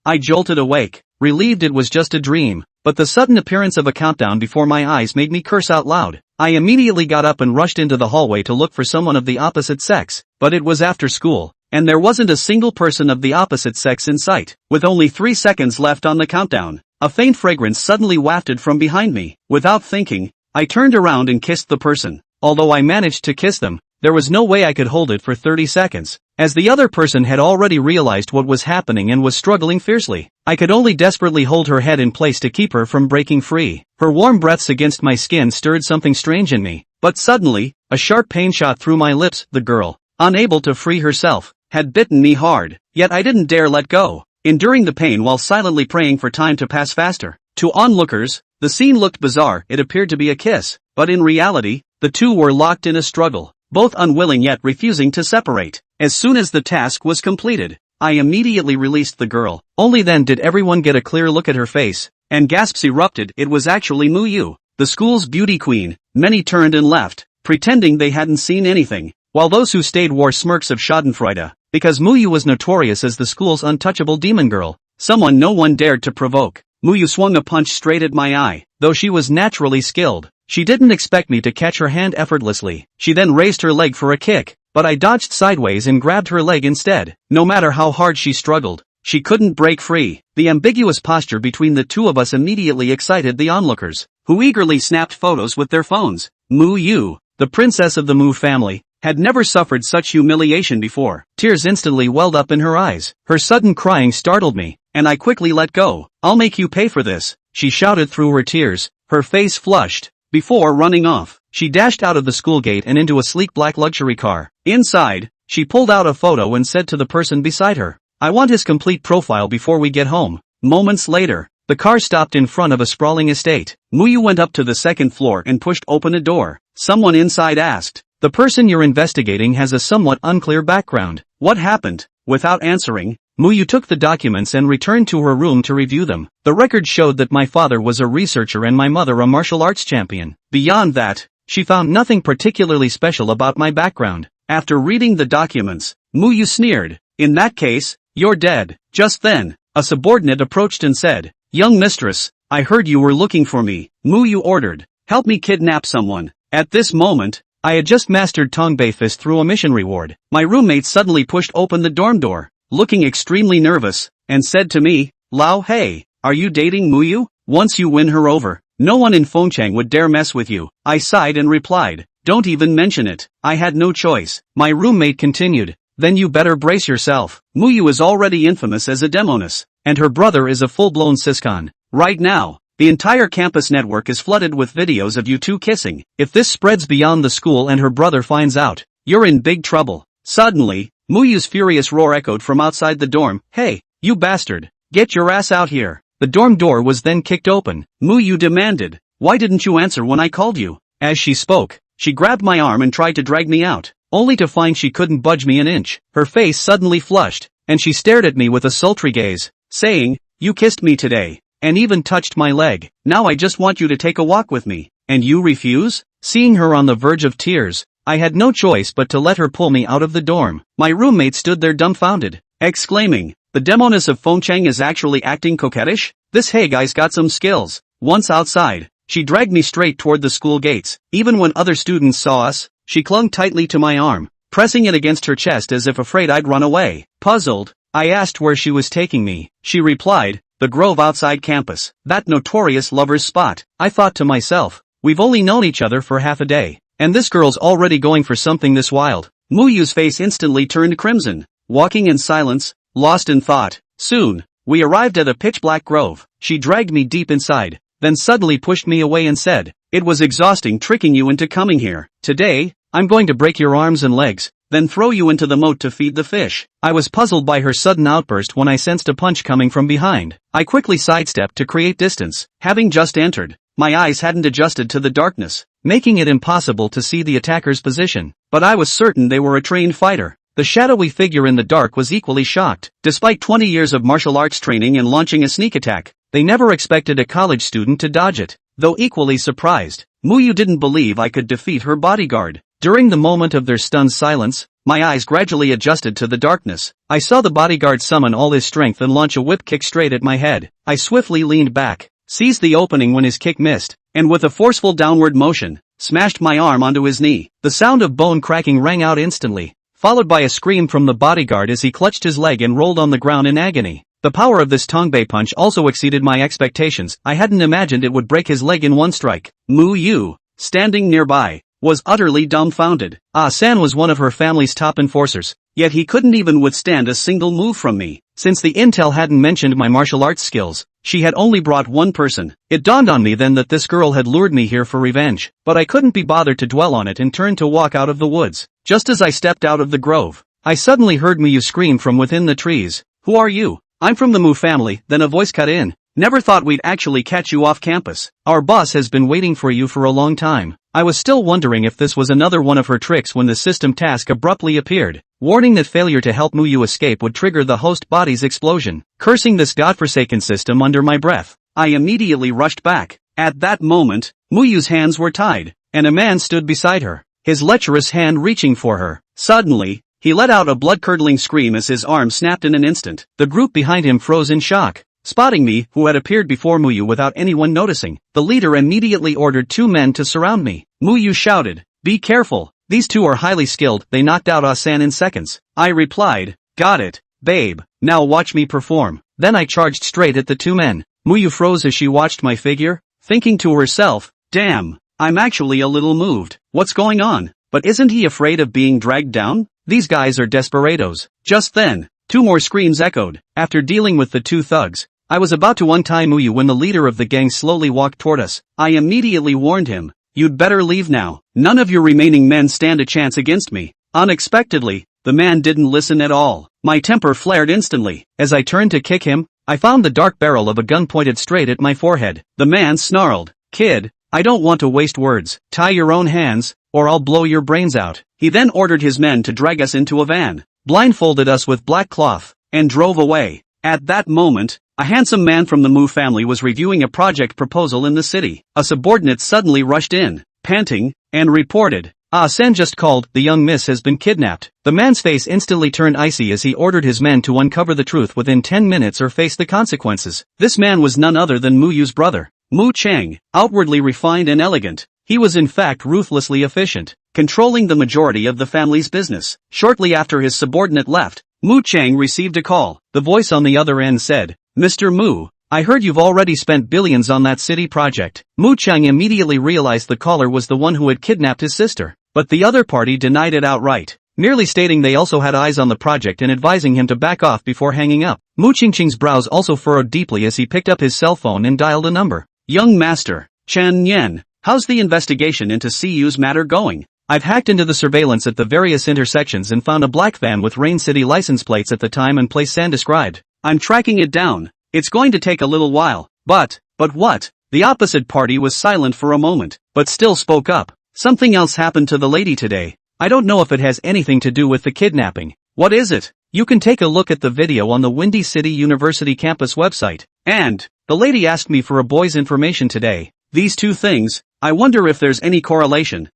I jolted awake, relieved it was just a dream, but the sudden appearance of a countdown before my eyes made me curse out loud. I immediately got up and rushed into the hallway to look for someone of the opposite sex, but it was after school, and there wasn't a single person of the opposite sex in sight. With only 3 seconds left on the countdown, a faint fragrance suddenly wafted from behind me. Without thinking, I turned around and kissed the person. Although I managed to kiss them, there was no way I could hold it for 30 seconds, as the other person had already realized what was happening and was struggling fiercely. I could only desperately hold her head in place to keep her from breaking free. Her warm breaths against my skin stirred something strange in me, but suddenly, a sharp pain shot through my lips. The girl, unable to free herself, had bitten me hard, yet I didn't dare let go, enduring the pain while silently praying for time to pass faster. To onlookers, the scene looked bizarre. It appeared to be a kiss, but in reality, the two were locked in a struggle, both unwilling yet refusing to separate. As soon as the task was completed, I immediately released the girl. Only then did everyone get a clear look at her face, and gasps erupted. It was actually Muyu, the school's beauty queen. Many turned and left, pretending they hadn't seen anything, while those who stayed wore smirks of schadenfreude, because Muyu was notorious as the school's untouchable demon girl, someone no one dared to provoke. Muyu swung a punch straight at my eye. Though she was naturally skilled, she didn't expect me to catch her hand effortlessly. She then raised her leg for a kick, but I dodged sideways and grabbed her leg instead. No matter how hard she struggled, she couldn't break free. The ambiguous posture between the two of us immediately excited the onlookers, who eagerly snapped photos with their phones. Muyu, the princess of the Mu family, had never suffered such humiliation before. Tears instantly welled up in her eyes. Her sudden crying startled me, and I quickly let go. "I'll make you pay for this," she shouted through her tears, her face flushed. Before running off, she dashed out of the school gate and into a sleek black luxury car. Inside, she pulled out a photo and said to the person beside her, "I want his complete profile before we get home." Moments later, the car stopped in front of a sprawling estate. Muyu went up to the second floor and pushed open a door. Someone inside asked, "The person you're investigating has a somewhat unclear background. What happened?" Without answering, Muyu took the documents and returned to her room to review them. The record showed that my father was a researcher and my mother a martial arts champion. Beyond that, she found nothing particularly special about my background. After reading the documents, Muyu sneered, "In that case, you're dead." Just then, a subordinate approached and said, "Young mistress, I heard you were looking for me." Muyu ordered, "Help me kidnap someone." At this moment, I had just mastered Tongbei Fist through a mission reward. My roommate suddenly pushed open the dorm door, looking extremely nervous, and said to me, "Lao, hey, are you dating Muyu? Once you win her over, no one in Fengcheng would dare mess with you." I sighed and replied, "Don't even mention it." I had no choice. My roommate continued, "Then you better brace yourself. Muyu is already infamous as a demoness, and her brother is a full-blown siscon. Right now, the entire campus network is flooded with videos of you two kissing. If this spreads beyond the school and her brother finds out, you're in big trouble." Suddenly, Muyu's furious roar echoed from outside the dorm, "Hey, you bastard, get your ass out here." The dorm door was then kicked open. Muyu demanded, "Why didn't you answer when I called you?" As she spoke, she grabbed my arm and tried to drag me out, only to find she couldn't budge me an inch. Her face suddenly flushed, and she stared at me with a sultry gaze, saying, "You kissed me today, and even touched my leg. Now I just want you to take a walk with me, and you refuse?" Seeing her on the verge of tears, I had no choice but to let her pull me out of the dorm. My roommate stood there dumbfounded, exclaiming, "The demoness of Fengcheng is actually acting coquettish? This hey guy's got some skills." Once outside, she dragged me straight toward the school gates. Even when other students saw us, she clung tightly to my arm, pressing it against her chest as if afraid I'd run away. Puzzled, I asked where she was taking me. She replied, "The grove outside campus, that notorious lover's spot." I thought to myself, we've only known each other for half a day, and this girl's already going for something this wild. Muyu's face instantly turned crimson, walking in silence, lost in thought. Soon, we arrived at a pitch-black grove. She dragged me deep inside, then suddenly pushed me away and said, "It was exhausting tricking you into coming here. Today, I'm going to break your arms and legs, then throw you into the moat to feed the fish." I was puzzled by her sudden outburst when I sensed a punch coming from behind. I quickly sidestepped to create distance. Having just entered, my eyes hadn't adjusted to the darkness, making it impossible to see the attacker's position, but I was certain they were a trained fighter. The shadowy figure in the dark was equally shocked. Despite 20 years of martial arts training and launching a sneak attack, they never expected a college student to dodge it. Though equally surprised, Muyu didn't believe I could defeat her bodyguard. During the moment of their stunned silence, my eyes gradually adjusted to the darkness. I saw the bodyguard summon all his strength and launch a whip kick straight at my head. I swiftly leaned back, seized the opening when his kick missed, and with a forceful downward motion, smashed my arm onto his knee. The sound of bone cracking rang out instantly, followed by a scream from the bodyguard as he clutched his leg and rolled on the ground in agony. The power of this Tongbei punch also exceeded my expectations. I hadn't imagined it would break his leg in one strike. Muyu, standing nearby, was utterly dumbfounded. Ah-san was one of her family's top enforcers, yet he couldn't even withstand a single move from me. Since the intel hadn't mentioned my martial arts skills, she had only brought one person. It dawned on me then that this girl had lured me here for revenge, but I couldn't be bothered to dwell on it and turned to walk out of the woods. Just as I stepped out of the grove, I suddenly heard Muyu scream from within the trees. "Who are you?" "I'm from the Mu family." Then a voice cut in. "Never thought we'd actually catch you off campus. Our boss has been waiting for you for a long time." I was still wondering if this was another one of her tricks when the system task abruptly appeared, warning that failure to help Muyu escape would trigger the host body's explosion. Cursing this godforsaken system under my breath, I immediately rushed back. At that moment, Muyu's hands were tied, and a man stood beside her, his lecherous hand reaching for her. Suddenly, he let out a blood-curdling scream as his arm snapped in an instant. The group behind him froze in shock. Spotting me, who had appeared before Muyu without anyone noticing, the leader immediately ordered 2 men to surround me. Muyu shouted, "Be careful, these 2 are highly skilled, they knocked out Ah-san in seconds." I replied, "Got it, babe, now watch me perform." Then I charged straight at the 2 men. Muyu froze as she watched my figure, thinking to herself, "Damn, I'm actually a little moved. What's going on? But isn't he afraid of being dragged down? These guys are desperados." Just then, 2 more screams echoed. After dealing with the 2 thugs, I was about to untie Muyu when the leader of the gang slowly walked toward us. I immediately warned him, "You'd better leave now. None of your remaining men stand a chance against me." Unexpectedly, the man didn't listen at all. My temper flared instantly. As I turned to kick him, I found the dark barrel of a gun pointed straight at my forehead. The man snarled, "Kid, I don't want to waste words. Tie your own hands, or I'll blow your brains out." He then ordered his men to drag us into a van, blindfolded us with black cloth, and drove away. At that moment, a handsome man from the Mu family was reviewing a project proposal in the city. A subordinate suddenly rushed in, panting, and reported, "Ah-san just called, the young miss has been kidnapped." The man's face instantly turned icy as he ordered his men to uncover the truth within 10 minutes or face the consequences. This man was none other than Muyu's brother, Mu Chang, outwardly refined and elegant. He was in fact ruthlessly efficient, controlling the majority of the family's business. Shortly after his subordinate left, Mu Chang received a call. The voice on the other end said, "Mr. Mu, I heard you've already spent billions on that city project." Mu Chang immediately realized the caller was the one who had kidnapped his sister, but the other party denied it outright, merely stating they also had eyes on the project and advising him to back off before hanging up. Mu Qingqing's brows also furrowed deeply as he picked up his cell phone and dialed a number. "Young master, Chen Yen, how's the investigation into CU's matter going? I've hacked into the surveillance at the various intersections and found a black van with Rain City license plates at the time and place San described. I'm tracking it down. It's going to take a little while, but what?" The opposite party was silent for a moment, but still spoke up. "Something else happened to the lady today. I don't know if it has anything to do with the kidnapping." "What is it?" "You can take a look at the video on the Windy City University campus website. And the lady asked me for a boy's information today. These 2 things, I wonder if there's any correlation."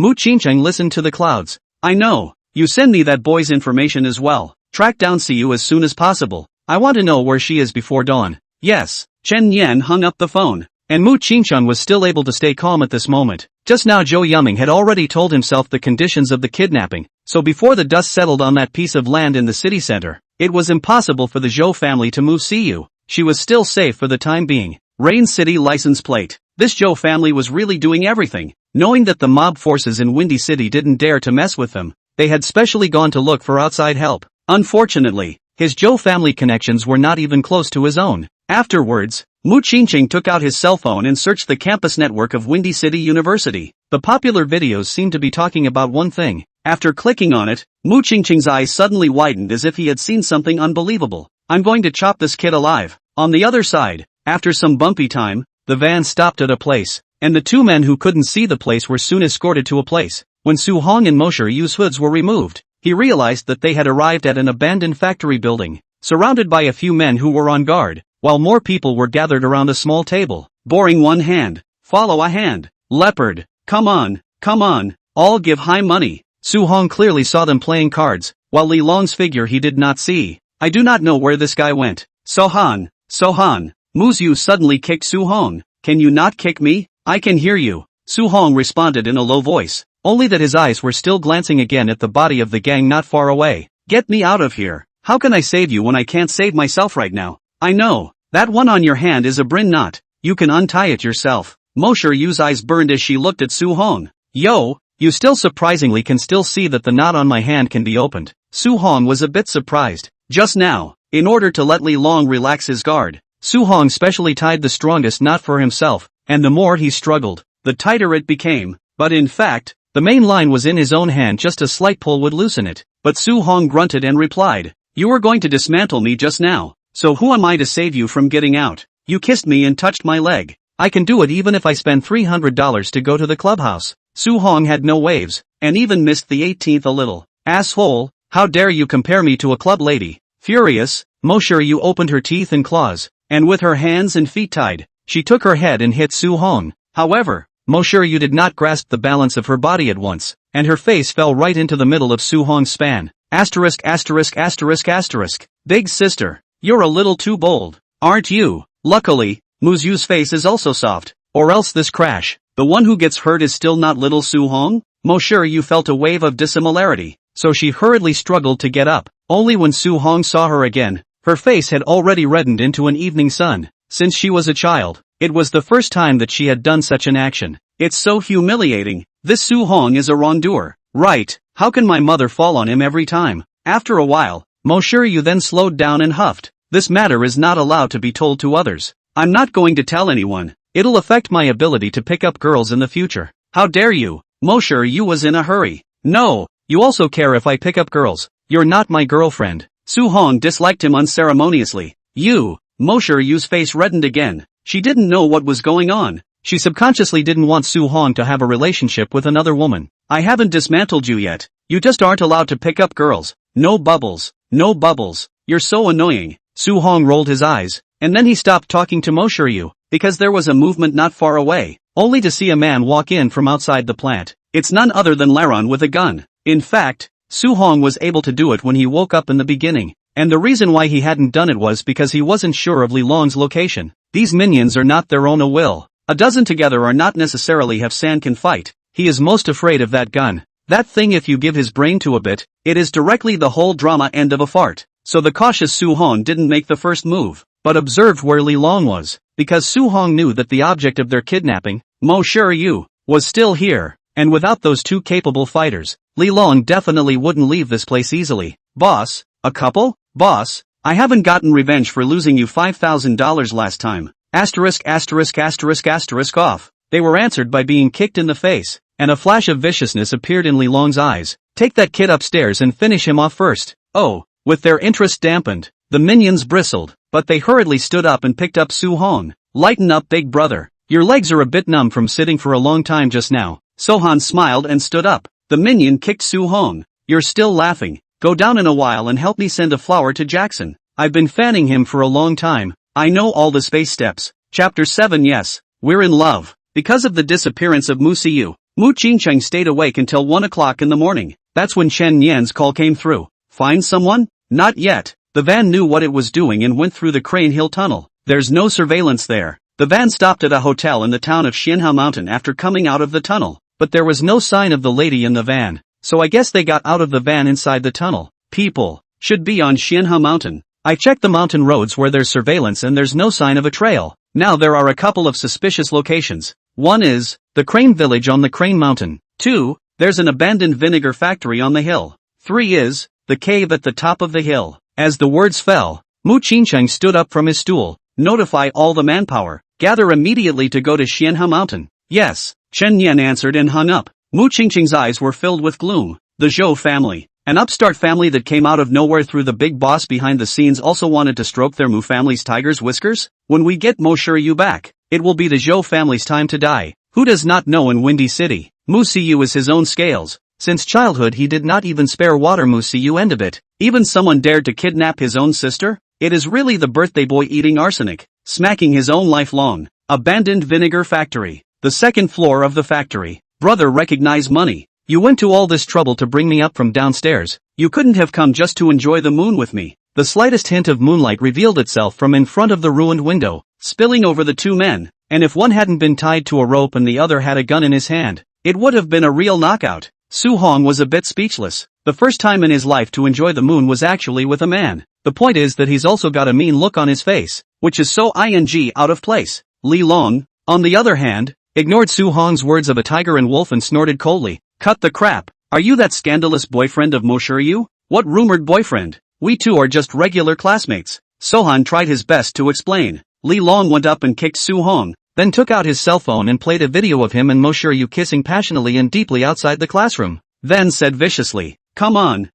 Mu Qingqing listened to the clouds. "I know. You send me that boy's information as well. Track down CU as soon as possible. I want to know where she is before dawn." "Yes." Chen Yan hung up the phone, and Mu Qingqing was still able to stay calm at this moment. Just now Zhou Yuming had already told himself the conditions of the kidnapping, so before the dust settled on that piece of land in the city center, it was impossible for the Zhou family to move CU. She was still safe for the time being. Rain City license plate. This Zhou family was really doing everything. Knowing that the mob forces in Windy City didn't dare to mess with them, they had specially gone to look for outside help. Unfortunately, his Zhou family connections were not even close to his own. Afterwards, Mu Qingqing took out his cell phone and searched the campus network of Windy City University. The popular videos seemed to be talking about one thing. After clicking on it, Mu Qingqing's eyes suddenly widened as if he had seen something unbelievable. "I'm going to chop this kid alive." On the other side, after some bumpy time, the van stopped at a place, and the 2 men who couldn't see the place were soon escorted to a place. When Su Hong and Mosher Yu's hoods were removed, he realized that they had arrived at an abandoned factory building, surrounded by a few men who were on guard, while more people were gathered around a small table. "Boring one hand, follow a hand. Leopard, come on, all give high money." Su Hong clearly saw them playing cards, while Li Long's figure he did not see. I do not know where this guy went. Sohan, Sohan. Muyu suddenly kicked Su Hong. Can you not kick me? I can hear you. Su Hong responded in a low voice, only that his eyes were still glancing again at the body of the gang not far away. Get me out of here. How can I save you when I can't save myself right now? I know. That one on your hand is a brin knot. You can untie it yourself. Mo Yu's eyes burned as she looked at Su Hong. Yo, you still surprisingly can still see that the knot on my hand can be opened. Su Hong was a bit surprised. Just now, in order to let Li Long relax his guard, Su Hong specially tied the strongest knot for himself, and the more he struggled, the tighter it became. But in fact, the main line was in his own hand, just a slight pull would loosen it. But Su Hong grunted and replied, "You were going to dismantle me just now, so who am I to save you from getting out? You kissed me and touched my leg. I can do it even if I spend $300 to go to the clubhouse." Su Hong had no waves, and even missed the 18th a little. Asshole, how dare you compare me to a club lady? Furious, Mo Yu opened her teeth and claws, and with her hands and feet tied, she took her head and hit Su Hong. However, Mo Yu did not grasp the balance of her body at once, and her face fell right into the middle of Su Hong's span. Asterisk asterisk asterisk asterisk. Big sister, you're a little too bold, aren't you? Luckily, Muyu's face is also soft, or else this crash. The one who gets hurt is still not little Su Hong? Mo Yu felt a wave of dissimilarity, so she hurriedly struggled to get up. Only when Su Hong saw her again, her face had already reddened into an evening sun. Since she was a child, it was the first time that she had done such an action. It's so humiliating. This Su Hong is a wrongdoer. Right, how can my mother fall on him every time? After a while, Mo Yu then slowed down and huffed. This matter is not allowed to be told to others. I'm not going to tell anyone. It'll affect my ability to pick up girls in the future. How dare you? Mo Yu was in a hurry. No, you also care if I pick up girls. You're not my girlfriend. Su Hong disliked him unceremoniously. You. Mo Yu's face reddened again. She didn't know what was going on. She subconsciously didn't want Su Hong to have a relationship with another woman. I haven't dismantled you yet. You just aren't allowed to pick up girls. No bubbles. No bubbles. You're so annoying. Su Hong rolled his eyes, and then he stopped talking to Mo Yu, because there was a movement not far away, only to see a man walk in from outside the plant. It's none other than Laron with a gun. In fact, Su Hong was able to do it when he woke up in the beginning, and the reason why he hadn't done it was because he wasn't sure of Li Long's location. These minions are not their own will. A dozen together are not necessarily have San can fight. He is most afraid of that gun. That thing, if you give his brain to a bit, it is directly the whole drama end of a fart. So the cautious Su Hong didn't make the first move, but observed where Li Long was, because Su Hong knew that the object of their kidnapping, Mo Yu, was still here, and without those two capable fighters, Li Long definitely wouldn't leave this place easily. Boss, a couple? Boss, I haven't gotten revenge for losing you $5,000 last time. Asterisk asterisk asterisk asterisk off. They were answered by being kicked in the face, and a flash of viciousness appeared in Li Long's eyes. Take that kid upstairs and finish him off first. Oh, with their interest dampened, the minions bristled, but they hurriedly stood up and picked up Su Hong. Lighten up, big brother. Your legs are a bit numb from sitting for a long time just now. Sohan smiled and stood up. The minion kicked Su Hong. You're still laughing. Go down in a while and help me send a flower to Jackson. I've been fanning him for a long time. I know all the space steps. Chapter 7. Yes, we're in love. Because of the disappearance of Muyu, Mu Qingcheng stayed awake until 1 o'clock in the morning. That's when Chen Yan's call came through. Find someone? Not yet. The van knew what it was doing and went through the Crane Hill Tunnel. There's no surveillance there. The van stopped at a hotel in the town of Xianhao Mountain after coming out of the tunnel, but there was no sign of the lady in the van, so I guess they got out of the van inside the tunnel. People should be on Xianhao Mountain. I checked the mountain roads where there's surveillance and there's no sign of a trail. Now there are a couple of suspicious locations. One is the Crane Village on the Crane Mountain. 2, there's an abandoned vinegar factory on the hill. 3 is the cave at the top of the hill. As the words fell, Mu Qingcheng stood up from his stool. Notify all the manpower. Gather immediately to go to Xianhao Mountain. Yes, Chen Yan answered and hung up. Mu Qingcheng's eyes were filled with gloom. The Zhou family, an upstart family that came out of nowhere through the big boss behind the scenes, also wanted to stroke their Mu family's tiger's whiskers? When we get Mo Yu back, it will be the Zhou family's time to die. Who does not know in Windy City, Muyu is his own scales. Since childhood he did not even spare water Muyu end a bit. Even someone dared to kidnap his own sister? It is really the birthday boy eating arsenic, smacking his own life long. Abandoned vinegar factory. The second floor of the factory. Brother, recognize money. You went to all this trouble to bring me up from downstairs. You couldn't have come just to enjoy the moon with me. The slightest hint of moonlight revealed itself from in front of the ruined window, spilling over the two men, and if one hadn't been tied to a rope and the other had a gun in his hand, it would have been a real knockout. Su Hong was a bit speechless. The first time in his life to enjoy the moon was actually with a man. The point is that he's also got a mean look on his face, which is so out of place. Li Long, on the other hand, ignored Su Hong's words of a tiger and wolf and snorted coldly, "Cut the crap. Are you that scandalous boyfriend of Mo Shiryu? What rumored boyfriend? We two are just regular classmates." Sohan tried his best to explain. Li Long went up and kicked Su Hong, then took out his cell phone and played a video of him and Mo Shiryu kissing passionately and deeply outside the classroom. Then said viciously, come on,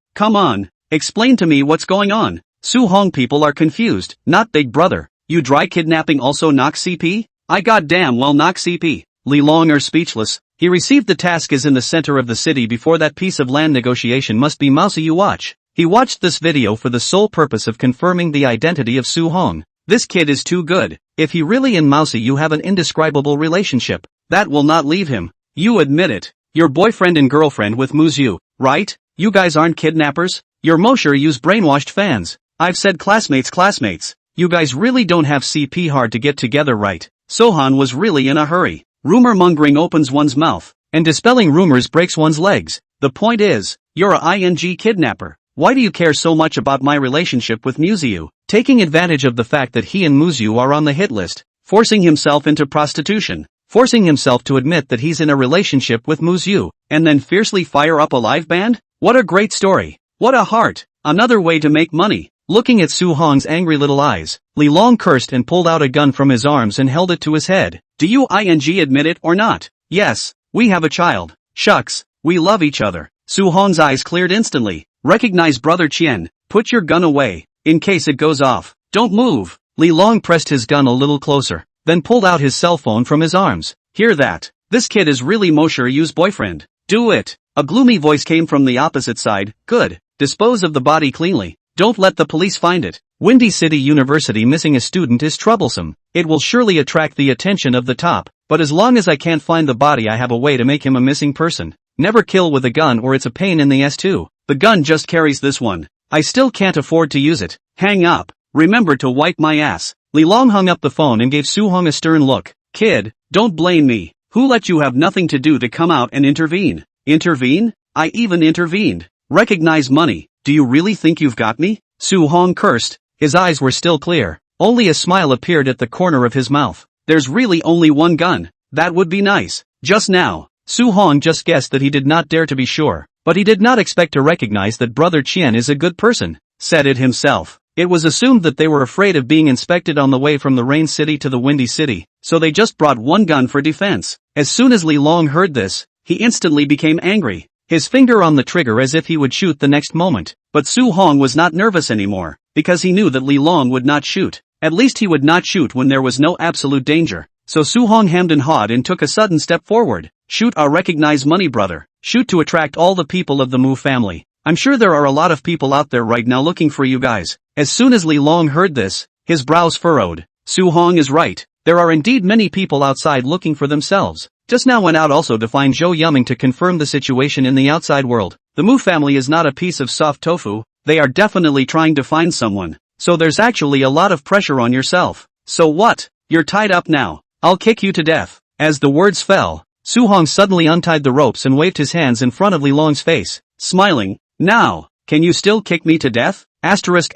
explain to me what's going on." Su Hong people are confused, not big brother. You dry kidnapping also knock CP? I goddamn well knock CP. Li Long are speechless. He received the task as in the center of the city before that piece of land negotiation must be Muyu watch. He watched this video for the sole purpose of confirming the identity of Su Hong. This kid is too good. If he really and Muyu have an indescribable relationship, that will not leave him. You admit it. You're boyfriend and girlfriend with Muyu, right? You guys aren't kidnappers? You're Mo Shiryu's brainwashed fans. I've said classmates. You guys really don't have CP hard to get together, right? Sohan was really in a hurry. Rumor mongering opens one's mouth, and dispelling rumors breaks one's legs. The point is, you're a kidnapper. Why do you care so much about my relationship with Muyu? Taking advantage of the fact that he and Muyu are on the hit list, forcing himself into prostitution, forcing himself to admit that he's in a relationship with Muyu, and then fiercely fire up a live band? What a great story. What a heart. Another way to make money. Looking at Su Hong's angry little eyes, Li Long cursed and pulled out a gun from his arms and held it to his head. Do you admit it or not? Yes, we have a child. Shucks, we love each other. Su Hong's eyes cleared instantly. Recognize brother Qian, put your gun away, in case it goes off. Don't move. Li Long pressed his gun a little closer, then pulled out his cell phone from his arms. Hear that? This kid is really Mo Shiryu's boyfriend. Do it. A gloomy voice came from the opposite side. Good. Dispose of the body cleanly. Don't let the police find it. Windy City University missing a student is troublesome. It will surely attract the attention of the top, but as long as I can't find the body I have a way to make him a missing person. Never kill with a gun or it's a pain in the ass too. The gun just carries this one. I still can't afford to use it. Hang up. Remember to wipe my ass. Li Long hung up the phone and gave Su Hong a stern look. Kid, don't blame me. Who let you have nothing to do to come out and intervene? Intervene? I even intervened. Recognize money. Do you really think you've got me? Su Hong cursed. His eyes were still clear. Only a smile appeared at the corner of his mouth. There's really only one gun. That would be nice. Just now. Su Hong just guessed that he did not dare to be sure, but he did not expect to recognize that brother Qian is a good person. Said it himself. It was assumed that they were afraid of being inspected on the way from the Rain City to the Windy City, so they just brought one gun for defense. As soon as Li Long heard this, he instantly became angry. His finger on the trigger as if he would shoot the next moment, but Su Hong was not nervous anymore, because he knew that Li Long would not shoot. At least he would not shoot when there was no absolute danger. So Su Hong hemmed and hawed and took a sudden step forward. Shoot or recognize money, brother. Shoot to attract all the people of the Mu family. I'm sure there are a lot of people out there right now looking for you guys. As soon as Li Long heard this, his brows furrowed. Su Hong is right. There are indeed many people outside looking for themselves. Just now went out also to find Zhou Yuming to confirm the situation in the outside world. The Mu family is not a piece of soft tofu. They are definitely trying to find someone. So there's actually a lot of pressure on yourself. So what? You're tied up now. I'll kick you to death. As the words fell, Su Hong suddenly untied the ropes and waved his hands in front of Li Long's face, smiling. Now, can you still kick me to death? Asterisk.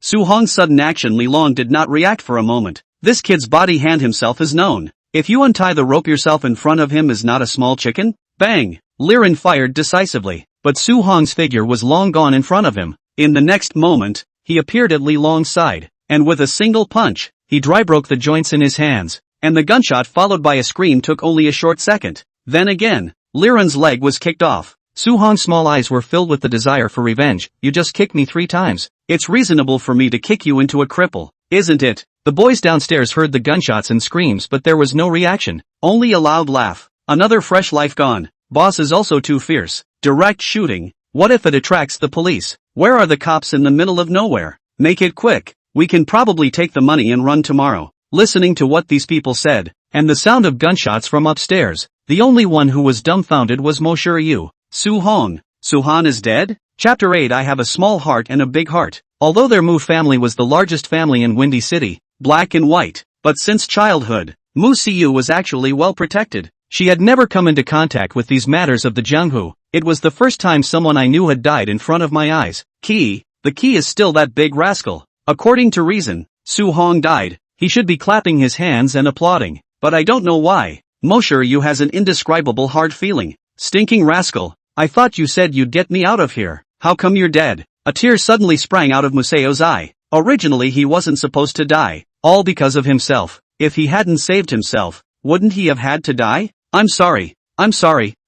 Su Hong's sudden action. Li Long did not react for a moment. This kid's body hand himself is known. If you untie the rope yourself in front of him is not a small chicken. Bang! Liren fired decisively, but Su Hong's figure was long gone in front of him. In the next moment, he appeared at Li Long's side, and with a single punch, he dry broke the joints in his hands, and the gunshot followed by a scream took only a short second. Then again, Liren's leg was kicked off. Su Hong's small eyes were filled with the desire for revenge. You just kicked me 3 times. It's reasonable for me to kick you into a cripple, isn't it? The boys downstairs heard the gunshots and screams, but there was no reaction, only a loud laugh. Another fresh life gone. Boss is also too fierce. Direct shooting. What if it attracts the police? Where are the cops in the middle of nowhere? Make it quick. We can probably take the money and run tomorrow. Listening to what these people said, and the sound of gunshots from upstairs, The only one who was dumbfounded was Muyu. Su-hong. Su-han is dead? Chapter 8. I have a small heart and a big heart. Although their Mu family was the largest family in Windy City, black and white, but since childhood, Muyu was actually well protected. She had never come into contact with these matters of the Jianghu. It was the first time someone I knew had died in front of my eyes. The key is still that big rascal. According to reason, Su-hong died. He should be clapping his hands and applauding, but I don't know why. Muyu has an indescribable hard feeling. Stinking rascal. I thought you said you'd get me out of here. How come you're dead? A tear suddenly sprang out of Museu's eye. Originally he wasn't supposed to die. All because of himself. If he hadn't saved himself, wouldn't he have had to die? I'm sorry.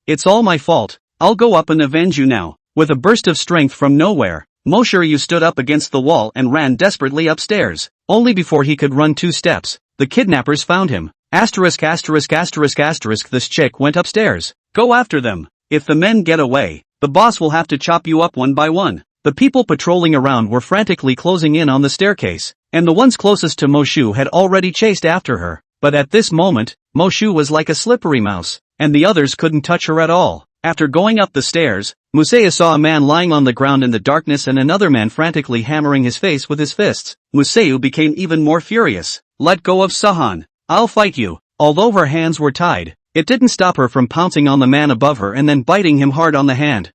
It's all my fault. I'll go up and avenge you now. With a burst of strength from nowhere, Muyu stood up against the wall and ran desperately upstairs. Only before he could run 2 steps, the kidnappers found him. This chick went upstairs. Go after them. If the men get away, the boss will have to chop you up one by one. The people patrolling around were frantically closing in on the staircase, and the ones closest to Muyu had already chased after her. But at this moment, Muyu was like a slippery mouse, and the others couldn't touch her at all. After going up the stairs, Museu saw a man lying on the ground in the darkness and another man frantically hammering his face with his fists. Museu became even more furious. Let go of Su-han. I'll fight you. Although her hands were tied, it didn't stop her from pouncing on the man above her and then biting him hard on the hand.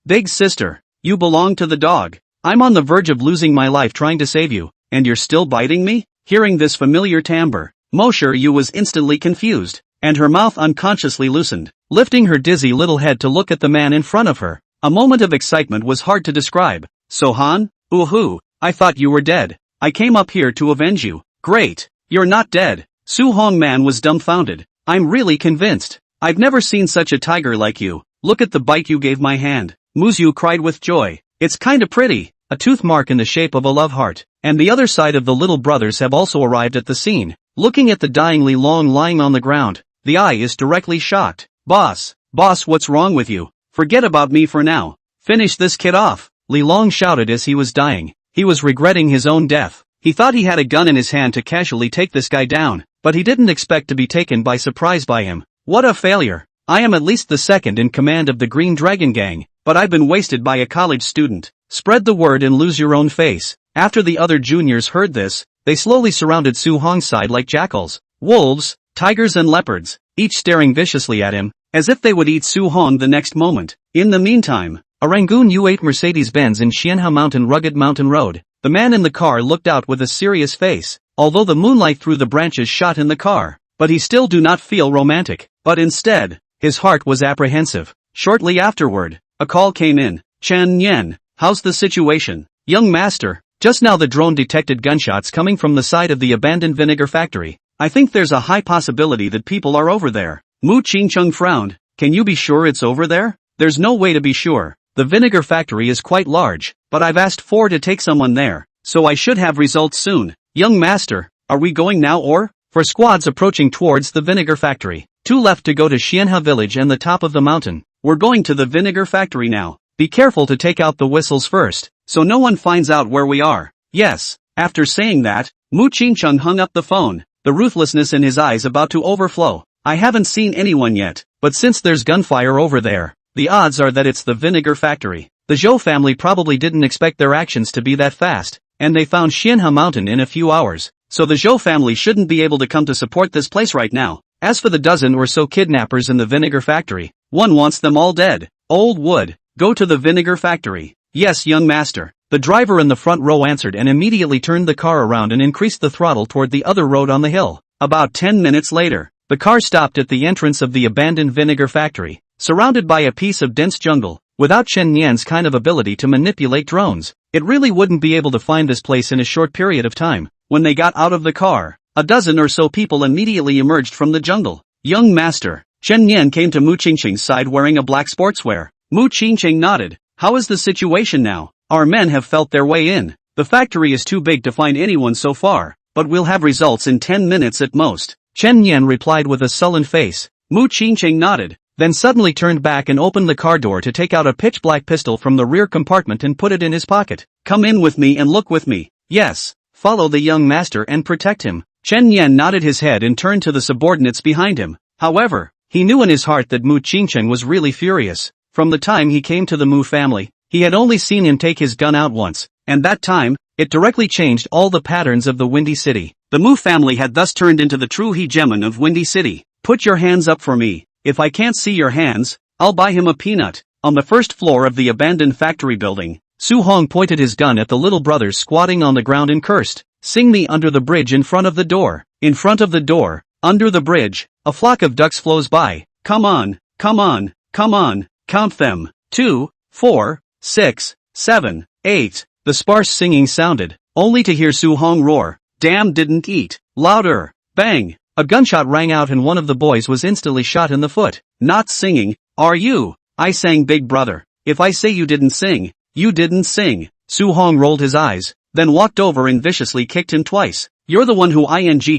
Big sister, you belong to the dog. I'm on the verge of losing my life trying to save you, and you're still biting me? Hearing this familiar timbre, Muyu was instantly confused, and her mouth unconsciously loosened, lifting her dizzy little head to look at the man in front of her. A moment of excitement was hard to describe. Su-han? Ooh, I thought you were dead. I came up here to avenge you. Great. You're not dead. Su-hong man was dumbfounded. I'm really convinced. I've never seen such a tiger like you. Look at the bite you gave my hand. Muyu cried with joy. It's kinda pretty. A tooth mark in the shape of a love heart. And the other side of the little brothers have also arrived at the scene. Looking at the dyingly long lying on the ground, the eye is directly shocked. Boss, what's wrong with you? Forget about me for now. Finish this kid off. Li Long shouted as he was dying. He was regretting his own death. He thought he had a gun in his hand to casually take this guy down, but he didn't expect to be taken by surprise by him. What a failure. I am at least the second in command of the Green Dragon Gang, but I've been wasted by a college student. Spread the word and lose your own face. After the other juniors heard this, they slowly surrounded Su-hong's side like jackals, wolves, tigers and leopards, each staring viciously at him, as if they would eat Su-hong the next moment. In the meantime, a Rangoon U8 Mercedes-Benz in Xianhua Mountain rugged mountain road. The man in the car looked out with a serious face, although the moonlight through the branches shot in the car, but he still do not feel romantic, but instead, his heart was apprehensive. Shortly afterward, a call came in. Chen Yan, how's the situation? Young master, just now the drone detected gunshots coming from the side of the abandoned vinegar factory. I think there's a high possibility that people are over there. Mu Qingcheng frowned. Can you be sure it's over there? There's no way to be sure. The vinegar factory is quite large, but I've asked for to take someone there, so I should have results soon. Young master, are we going now or? For squads approaching towards the vinegar factory. 2 left to go to Xianhua village and the top of the mountain. We're going to the vinegar factory now. Be careful to take out the whistles first, so no one finds out where we are. Yes. After saying that, Mu Qingcheng hung up the phone, the ruthlessness in his eyes about to overflow. I haven't seen anyone yet, but since there's gunfire over there, the odds are that it's the vinegar factory. The Zhou family probably didn't expect their actions to be that fast, and they found Xianhua Mountain in a few hours, so the Zhou family shouldn't be able to come to support this place right now. As for the dozen or so kidnappers in the vinegar factory, one wants them all dead. Old wood, go to the vinegar factory. Yes, young master. The driver in the front row answered and immediately turned the car around and increased the throttle toward the other road on the hill. About 10 minutes later, the car stopped at the entrance of the abandoned vinegar factory, surrounded by a piece of dense jungle. Without Chen Yan's kind of ability to manipulate drones, it really wouldn't be able to find this place in a short period of time. When they got out of the car, a dozen or so people immediately emerged from the jungle. Young master, Chen Yan came to Mu Qingcheng's side wearing a black sportswear. Mu Qingcheng nodded. How is the situation now? Our men have felt their way in. The factory is too big to find anyone so far, but we'll have results in 10 minutes at most. Chen Yan replied with a sullen face. Mu Qingcheng nodded, then suddenly turned back and opened the car door to take out a pitch-black pistol from the rear compartment and put it in his pocket. Come in with me and look with me. Yes, follow the young master and protect him. Chen Yan nodded his head and turned to the subordinates behind him. However, he knew in his heart that Mu Qingcheng was really furious. From the time he came to the Mu family, he had only seen him take his gun out once, and that time, it directly changed all the patterns of the Windy City. The Mu family had thus turned into the true hegemon of Windy City. Put your hands up for me. If I can't see your hands, I'll buy him a peanut. On the first floor of the abandoned factory building, Su Hong pointed his gun at the little brothers squatting on the ground and cursed. Sing me under the bridge in front of the door. In front of the door, under the bridge, a flock of ducks flows by. Come on, come on, come on, count them. 2, 4, 6, 7, 8. The sparse singing sounded, only to hear Su Hong roar. Damn, didn't eat. Louder. Bang. A gunshot rang out and one of the boys was instantly shot in the foot. Not singing, are you? I sang, big brother. If I say you didn't sing, you didn't sing. Su Hong rolled his eyes, then walked over and viciously kicked him twice. You're the one who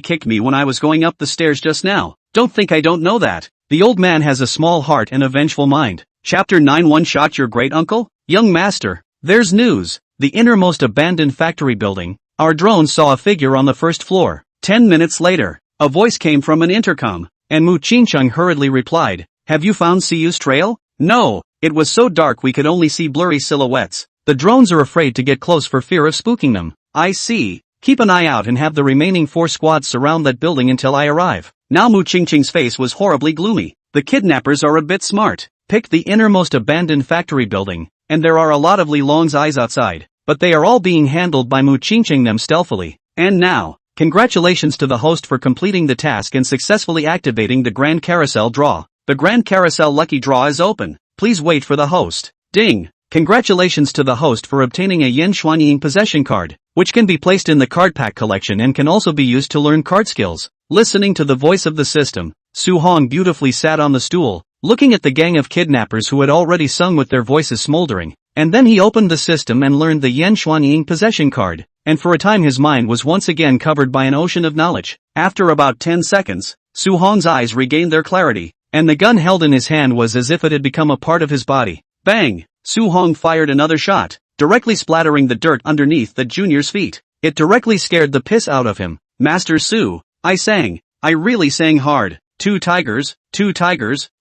kicked me when I was going up the stairs just now. Don't think I don't know that. The old man has a small heart and a vengeful mind. Chapter 9. One shot your great uncle? Young master, there's news. The innermost abandoned factory building. Our drone saw a figure on the first floor. 10 minutes later, a voice came from an intercom, and Mu Qingcheng hurriedly replied, have you found Siyu's trail? No, it was so dark we could only see blurry silhouettes. The drones are afraid to get close for fear of spooking them. I see. Keep an eye out and have the remaining 4 squads surround that building until I arrive. Now Mu Qingcheng's face was horribly gloomy. The kidnappers are a bit smart. Pick the innermost abandoned factory building, and there are a lot of Li Long's eyes outside, but they are all being handled by Mu Qingcheng them stealthily. And now, congratulations to the host for completing the task and successfully activating the Grand Carousel draw. The Grand Carousel lucky draw is open. Please wait for the host. Ding! Congratulations to the host for obtaining a Yan Xuanying possession card, which can be placed in the card pack collection and can also be used to learn card skills. Listening to the voice of the system, Su Hong beautifully sat on the stool, looking at the gang of kidnappers who had already sung with their voices smoldering, and then he opened the system and learned the Yan Xuanying possession card, and for a time his mind was once again covered by an ocean of knowledge. After about 10 seconds, Su Hong's eyes regained their clarity, and the gun held in his hand was as if it had become a part of his body. Bang! Su Hong fired another shot, directly splattering the dirt underneath the junior's feet. It directly scared the piss out of him. Master Su, I sang. I really sang hard. 2 tigers,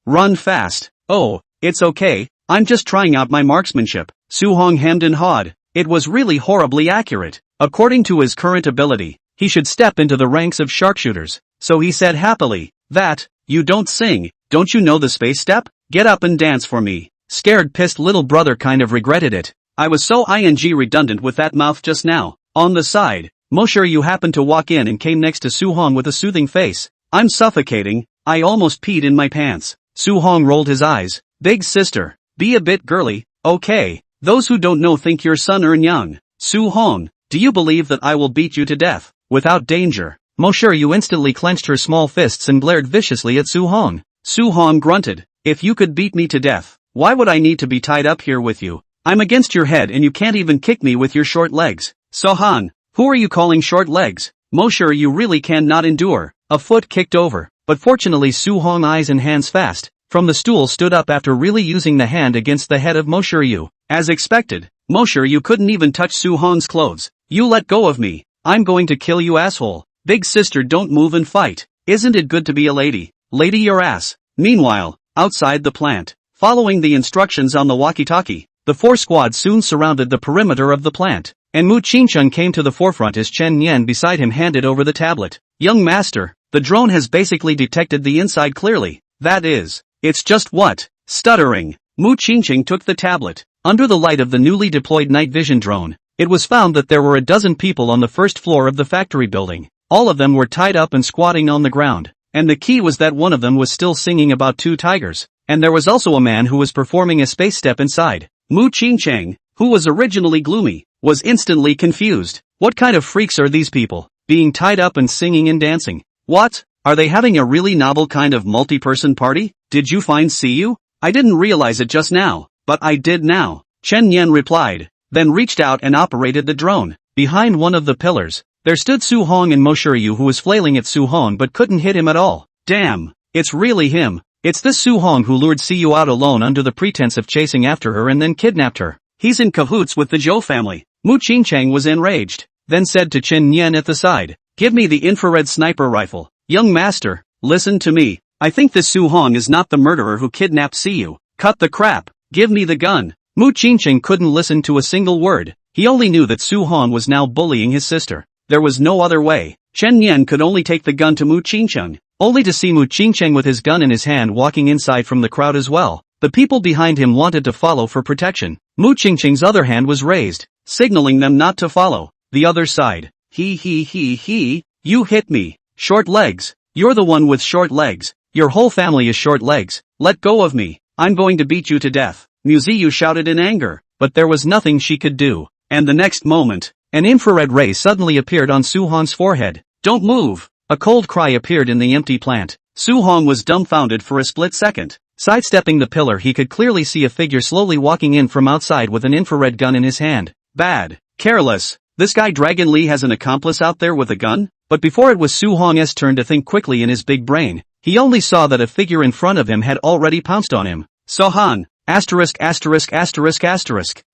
run fast. Oh, it's okay, I'm just trying out my marksmanship. Su Hong hemmed and hawed. It was really horribly accurate. According to his current ability, he should step into the ranks of sharpshooters. So he said happily, that, you don't sing, don't you know the space step? Get up and dance for me. Scared pissed little brother kind of regretted it. I was so redundant with that mouth just now. On the side, Mosher happened to walk in and came next to Su Hong with a soothing face. I'm suffocating, I almost peed in my pants. Su Hong rolled his eyes. Big sister, be a bit girly, okay? Those who don't know think you're Sun Earn Young. Su Hong, do you believe that I will beat you to death, without danger? Mosher instantly clenched her small fists and glared viciously at Su Hong. Su Hong grunted. If you could beat me to death, why would I need to be tied up here with you? I'm against your head and you can't even kick me with your short legs. Sohan, who are you calling short legs? Mosher really cannot endure. A foot kicked over, but fortunately Su Hong's eyes and hands fast, from the stool stood up after really using the hand against the head of Mosher. As expected, Mosher couldn't even touch Su Hong's clothes. You let go of me. I'm going to kill you, asshole. Big sister, don't move and fight. Isn't it good to be a lady? Lady your ass. Meanwhile, outside the plant, following the instructions on the walkie-talkie, the 4 squads soon surrounded the perimeter of the plant, and Mu Qingcheng came to the forefront as Chen Yan beside him handed over the tablet. Young master, the drone has basically detected the inside clearly. That is, it's just what? Stuttering. Mu Qingcheng took the tablet. Under the light of the newly deployed night vision drone, it was found that there were a dozen people on the first floor of the factory building. All of them were tied up and squatting on the ground, and the key was that one of them was still singing about 2 tigers, and there was also a man who was performing a space step inside. Mu Qingcheng, who was originally gloomy, was instantly confused. What kind of freaks are these people, being tied up and singing and dancing? What? Are they having a really novel kind of multi-person party? Did you find Siyu? I didn't realize it just now, but I did now. Chen Yan replied, then reached out and operated the drone. Behind one of the pillars, there stood Su Hong and Mosher who was flailing at Su Hong but couldn't hit him at all. Damn, it's really him. It's this Su Hong who lured Siyu out alone under the pretense of chasing after her and then kidnapped her. He's in cahoots with the Zhou family. Mu Qingcheng was enraged, then said to Chen Yan at the side, Give me the infrared sniper rifle. Young master, listen to me. I think this Su Hong is not the murderer who kidnapped Siyu. Cut the crap. Give me the gun. Mu Qingqing couldn't listen to a single word. He only knew that Su Hong was now bullying his sister. There was no other way. Chen Yan could only take the gun to Mu Qingqing, only to see Mu Qingqing with his gun in his hand walking inside from the crowd as well. The people behind him wanted to follow for protection. Mu Qingqing's other hand was raised, signaling them not to follow. The other side. He. You hit me. Short legs. You're the one with short legs. Your whole family is short legs. Let go of me. I'm going to beat you to death. Muyu shouted in anger, but there was nothing she could do. And the next moment, an infrared ray suddenly appeared on Su Hong's forehead. Don't move! A cold cry appeared in the empty plant. Su Hong was dumbfounded for a split second. Sidestepping the pillar, he could clearly see a figure slowly walking in from outside with an infrared gun in his hand. Bad. Careless. This guy Dragon Lee has an accomplice out there with a gun? But before it was Su Hong's turn to think quickly in his big brain, he only saw that a figure in front of him had already pounced on him. Sohan!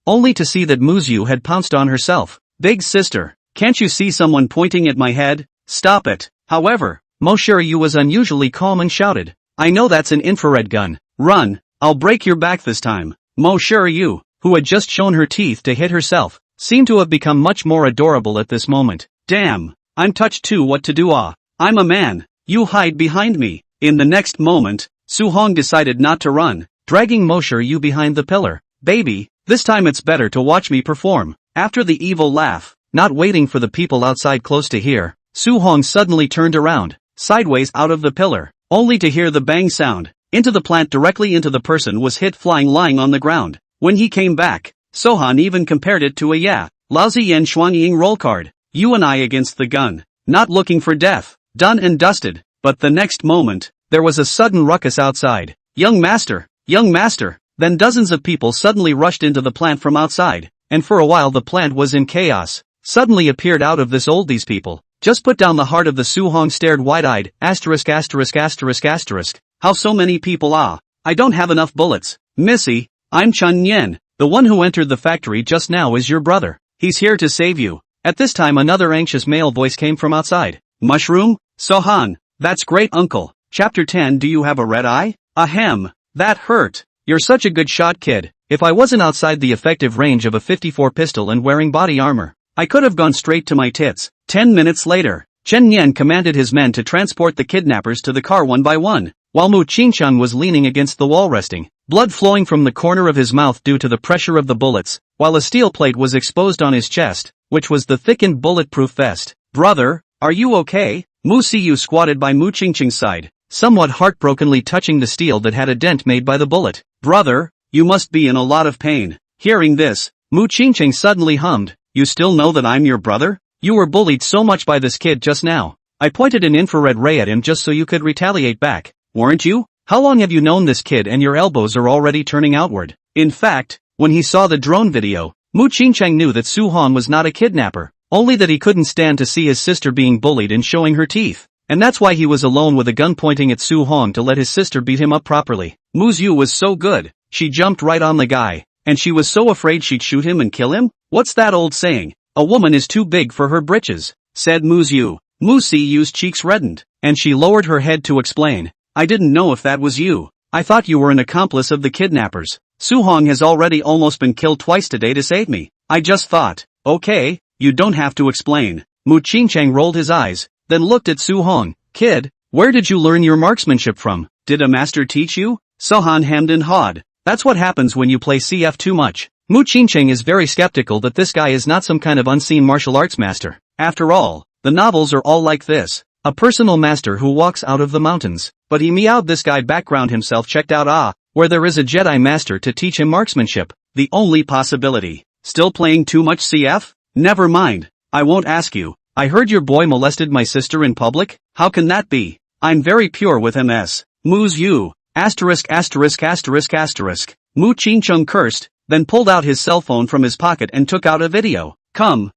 Only to see that Muyu had pounced on herself. Big sister, can't you see someone pointing at my head? Stop it. However, Mo Shiryu was unusually calm and shouted, I know that's an infrared gun. Run, I'll break your back this time. Mo Shiryu, who had just shown her teeth to hit herself, seemed to have become much more adorable at this moment. Damn, I'm touched too. What to do? I'm a man. You hide behind me. In the next moment, Su Hong decided not to run, dragging Mo Shiryu behind the pillar. Baby, this time it's better to watch me perform. After the evil laugh, not waiting for the people outside close to hear, Su Hong suddenly turned around, sideways out of the pillar, only to hear the bang sound. Into the plant directly into the person was hit flying lying on the ground. When he came back, Sohan even compared it to a lousy Yan Shuangying roll card. You and I against the gun. Not looking for death. Done and dusted. But the next moment, there was a sudden ruckus outside. Young master! Young master! Then dozens of people suddenly rushed into the plant from outside, and for a while the plant was in chaos. Suddenly appeared out of this all these people. Just put down the heart of the Su Hong stared wide-eyed. How so many people? I don't have enough bullets. Missy, I'm Chun Yen. The one who entered the factory just now is your brother. He's here to save you. At this time another anxious male voice came from outside. Mushroom? Sohan. That's great uncle. Chapter 10. Do you have a red eye? Ahem. That hurt. You're such a good shot, kid. If I wasn't outside the effective range of a 54 pistol and wearing body armor, I could have gone straight to my tits. 10 minutes later, Chen Yan commanded his men to transport the kidnappers to the car one by one, while Mu Qingqing was leaning against the wall resting, blood flowing from the corner of his mouth due to the pressure of the bullets, while a steel plate was exposed on his chest, which was the thickened bulletproof vest. Brother, are you okay? Mu Siyu squatted by Mu Qingqing's side, somewhat heartbrokenly touching the steel that had a dent made by the bullet. Brother, you must be in a lot of pain. Hearing this, Mu Qingqing suddenly hummed, you still know that I'm your brother? You were bullied so much by this kid just now. I pointed an infrared ray at him just so you could retaliate back, weren't you? How long have you known this kid and your elbows are already turning outward? In fact, when he saw the drone video, Mu Qingqing knew that Su Hong was not a kidnapper, only that he couldn't stand to see his sister being bullied and showing her teeth. And that's why he was alone with a gun pointing at Su Hong to let his sister beat him up properly. Muyu was so good, she jumped right on the guy, and she was so afraid she'd shoot him and kill him? What's that old saying? A woman is too big for her britches, said Muyu. Mu Siyu's cheeks reddened, and she lowered her head to explain. I didn't know if that was you. I thought you were an accomplice of the kidnappers. Su Hong has already almost been killed twice today to save me. I just thought, okay, you don't have to explain. Mu Qingqing rolled his eyes, then looked at Su Hong. Kid, where did you learn your marksmanship from? Did a master teach you? Sohan hemmed and hawed. That's what happens when you play CF too much. Mu Qingqing is very skeptical that this guy is not some kind of unseen martial arts master. After all, the novels are all like this. A personal master who walks out of the mountains. But he meowed this guy background himself checked out where there is a Jedi master to teach him marksmanship. The only possibility. Still playing too much CF? Never mind. I won't ask you. I heard your boy molested my sister in public? How can that be? I'm very pure with MS. Muyu. Mu Qingqing cursed, then pulled out his cell phone from his pocket and took out a video. Come,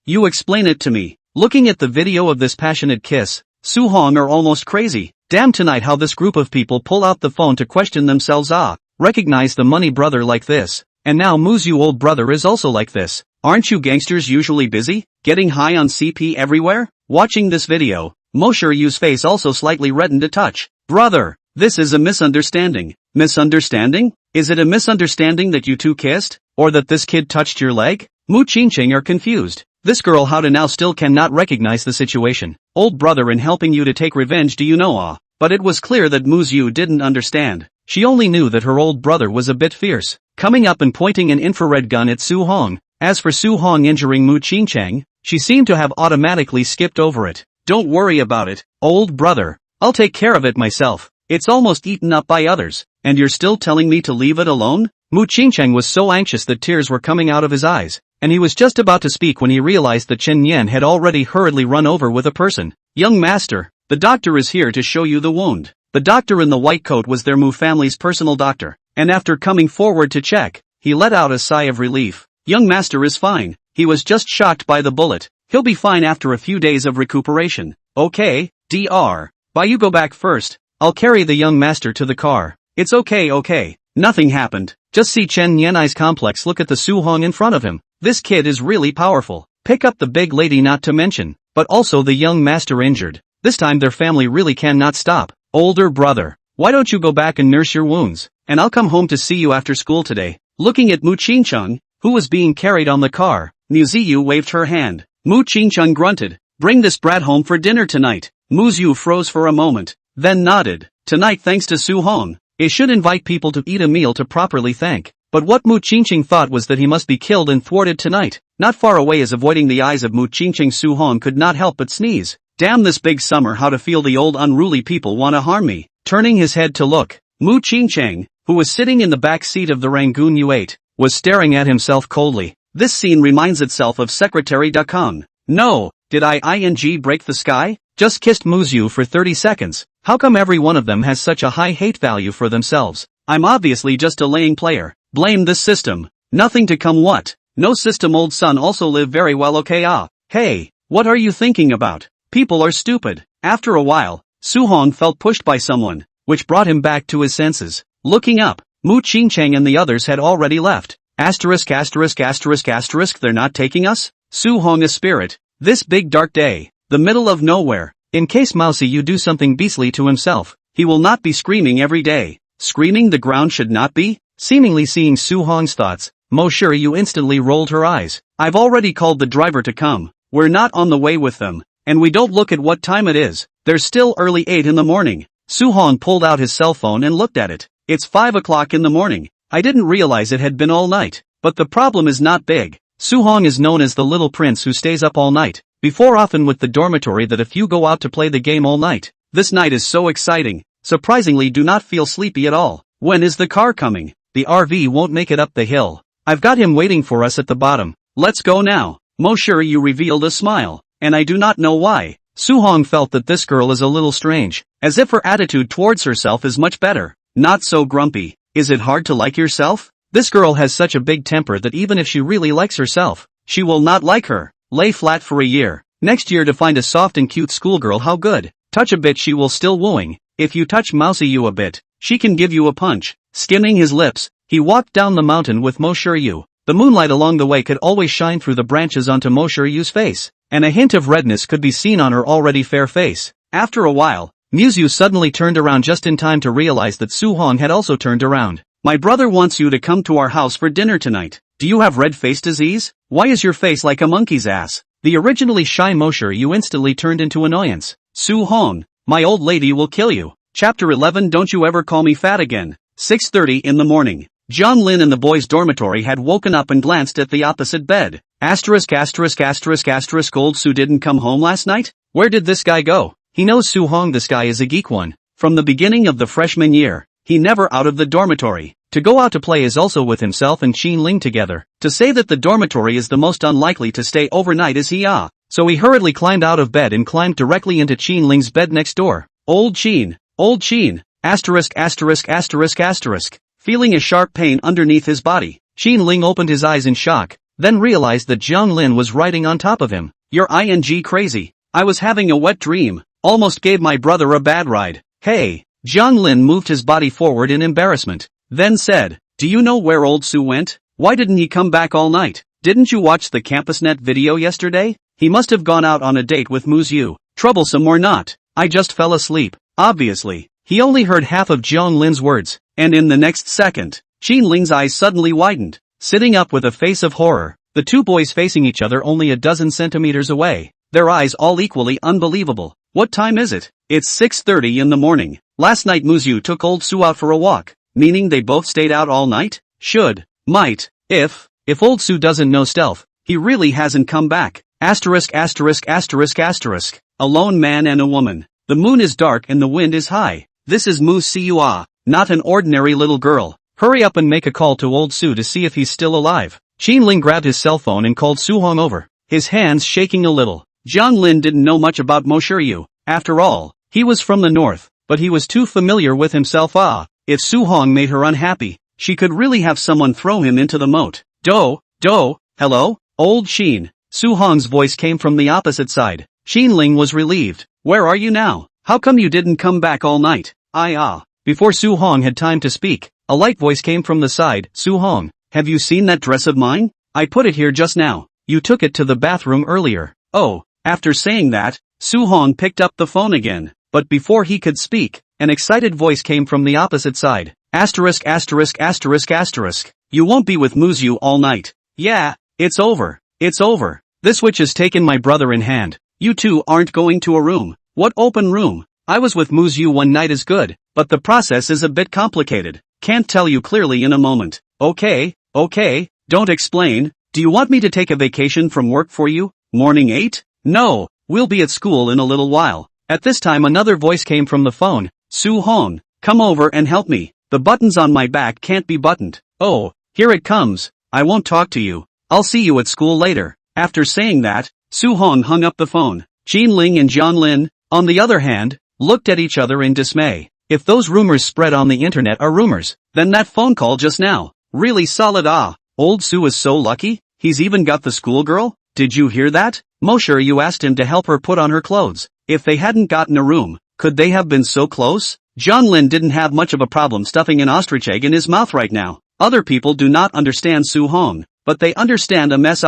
you explain it to me. Looking at the video of this passionate kiss, Su Hong are almost crazy. Damn tonight how this group of people pull out the phone to question themselves. Recognize the money brother like this. And now Muyu old brother is also like this. Aren't you gangsters usually busy, getting high on CP everywhere? Watching this video, Moshiryu's face also slightly reddened a touch. Brother, this is a misunderstanding. Misunderstanding? Is it a misunderstanding that you two kissed? Or that this kid touched your leg? Mu Qingqing are confused. This girl how to now still cannot recognize the situation. Old brother in helping you to take revenge, do you know? But it was clear that Muyu didn't understand. She only knew that her old brother was a bit fierce, coming up and pointing an infrared gun at Su Hong. As for Su Hong injuring Mu Qingqing, she seemed to have automatically skipped over it. Don't worry about it, old brother. I'll take care of it myself. It's almost eaten up by others, and you're still telling me to leave it alone? Mu Qingqing was so anxious that tears were coming out of his eyes, and he was just about to speak when he realized that Chen Yan had already hurriedly run over with a person. Young master, the doctor is here to show you the wound. The doctor in the white coat was their Mu family's personal doctor, and after coming forward to check, he let out a sigh of relief. Young master is fine, he was just shocked by the bullet. He'll be fine after a few days of recuperation. Okay, Dr. Bye, you go back first. I'll carry the young master to the car. It's okay. Nothing happened. Just see Chen Yanai's complex look at the Su Hong in front of him. This kid is really powerful. Pick up the big lady not to mention, but also the young master injured. This time their family really cannot stop. Older brother, why don't you go back and nurse your wounds, and I'll come home to see you after school today. Looking at Mu Qingqing, who was being carried on the car, Muyu waved her hand. Mu Qingqing grunted. Bring this brat home for dinner tonight. Muyu froze for a moment, then nodded. Tonight thanks to Su Hong. It should invite people to eat a meal to properly thank. But what Mu Qingqing thought was that he must be killed and thwarted tonight. Not far away as avoiding the eyes of Mu Qingqing, Su Hong could not help but sneeze. Damn this big summer, how to feel the old unruly people wanna harm me. Turning his head to look, Mu Qingqing, who was sitting in the back seat of the Rangoon U8, was staring at himself coldly. This scene reminds itself of Secretary Dakong. No, did I break the sky? Just kissed Muyu for 30 seconds. How come every one of them has such a high hate value for themselves? I'm obviously just a laying player. Blame this system. Nothing to come what? No system, old son also live very well, okay? Hey, what are you thinking about? People are stupid. After a while, Su Hong felt pushed by someone, which brought him back to his senses. Looking up, Mu Qingqing and the others had already left. Asterisk, they're not taking us? Su Hong a spirit. This big dark day, the middle of nowhere. In case Mousy you do something beastly to himself, he will not be screaming every day. Screaming the ground should not be? Seemingly seeing Su Hong's thoughts, Moshiru instantly rolled her eyes. I've already called the driver to come. We're not on the way with them. And we don't look at what time it is. There's still early 8 in the morning. Su Hong pulled out his cell phone and looked at it. It's 5 o'clock in the morning. I didn't realize it had been all night. But the problem is not big. Su Hong is known as the little prince who stays up all night. Before often with the dormitory that if you go out to play the game all night, this night is so exciting. Surprisingly do not feel sleepy at all. When is the car coming? The RV won't make it up the hill. I've got him waiting for us at the bottom. Let's go now. Moshiru revealed a smile, and I do not know why. Su Hong felt that this girl is a little strange, as if her attitude towards herself is much better. Not so grumpy. Is it hard to like yourself? This girl has such a big temper that even if she really likes herself, she will not like her. Lay flat for a year. Next year to find a soft and cute schoolgirl, how good. Touch a bit, she will still wooing. If you touch Mousy you a bit, she can give you a punch. Skimming his lips, he walked down the mountain with Moshiru. The moonlight along the way could always shine through the branches onto Moshiru's face, and a hint of redness could be seen on her already fair face. After a while, Muyu suddenly turned around just in time to realize that Su Hong had also turned around. My brother wants you to come to our house for dinner tonight. Do you have red face disease? Why is your face like a monkey's ass? The originally shy Moshiru instantly turned into annoyance. Su Hong, my old lady will kill you. Chapter 11. Don't you ever call me fat again. 6:30 in the morning. John Lin in the boys' dormitory had woken up and glanced at the opposite bed. Old Su didn't come home last night? Where did this guy go? He knows Su Hong, this guy is a geek one. From the beginning of the freshman year, he never out of the dormitory. To go out to play is also with himself and Qin Ling together. To say that the dormitory is the most unlikely to stay overnight is he. So he hurriedly climbed out of bed and climbed directly into Qin Ling's bed next door. Old Qin. Feeling a sharp pain underneath his body, Qin Ling opened his eyes in shock, then realized that Jiang Lin was riding on top of him. You're crazy. I was having a wet dream. Almost gave my brother a bad ride. Hey. Jiang Lin moved his body forward in embarrassment, then said, do you know where old Su went? Why didn't he come back all night? didn't you watch the CampusNet video yesterday? He must have gone out on a date with Muyu. Troublesome or not, I just fell asleep. Obviously, he only heard half of Jiang Lin's words, and in the next second, Qin Ling's eyes suddenly widened. Sitting up with a face of horror, the two boys facing each other only a dozen centimeters away, their eyes all equally unbelievable. What time is it? It's 6:30 in the morning. Last night Muyu took old Su out for a walk, meaning they both stayed out all night? Might, if old Su doesn't know stealth, he really hasn't come back. *********. A lone man and a woman. The moon is dark and the wind is high. This is Mu Siua, not an ordinary little girl. Hurry up and make a call to old Su to see if he's still alive. Qin Ling grabbed his cell phone and called Su Hong over, his hands shaking a little. Jiang Lin didn't know much about Mo Shiryu. After all, he was from the north, but he was too familiar with himself. If Su Hong made her unhappy, she could really have someone throw him into the moat. Hello? Old Qin. Su Hong's voice came from the opposite side. Qin Ling was relieved. Where are you now? How come you didn't come back all night? Before Su Hong had time to speak, a light voice came from the side. Su Hong, have you seen that dress of mine? I put it here just now. You took it to the bathroom earlier. Oh, after saying that, Su Hong picked up the phone again. But before he could speak, an excited voice came from the opposite side. *********. You won't be with Muyu all night. Yeah, it's over. This witch has taken my brother in hand. You two aren't going to a room. What open room? I was with Muyu one night is good, but the process is a bit complicated. Can't tell you clearly in a moment. Okay, don't explain. Do you want me to take a vacation from work for you? Morning 8? No, we'll be at school in a little while. At this time another voice came from the phone. Su Hong, come over and help me. The buttons on my back can't be buttoned. Oh, here it comes. I won't talk to you. I'll see you at school later. After saying that, Su Hong hung up the phone. Qin Ling and Jiang Lin, on the other hand, looked at each other in dismay. If those rumors spread on the internet are rumors, then that phone call just now, really solid. Old Su is so lucky, he's even got the schoolgirl. Did you hear that? Mo Shiryu asked him to help her put on her clothes. If they hadn't gotten a room, could they have been so close? Jiang Lin didn't have much of a problem stuffing an ostrich egg in his mouth right now. Other people do not understand Su Hong, but they understand a mess.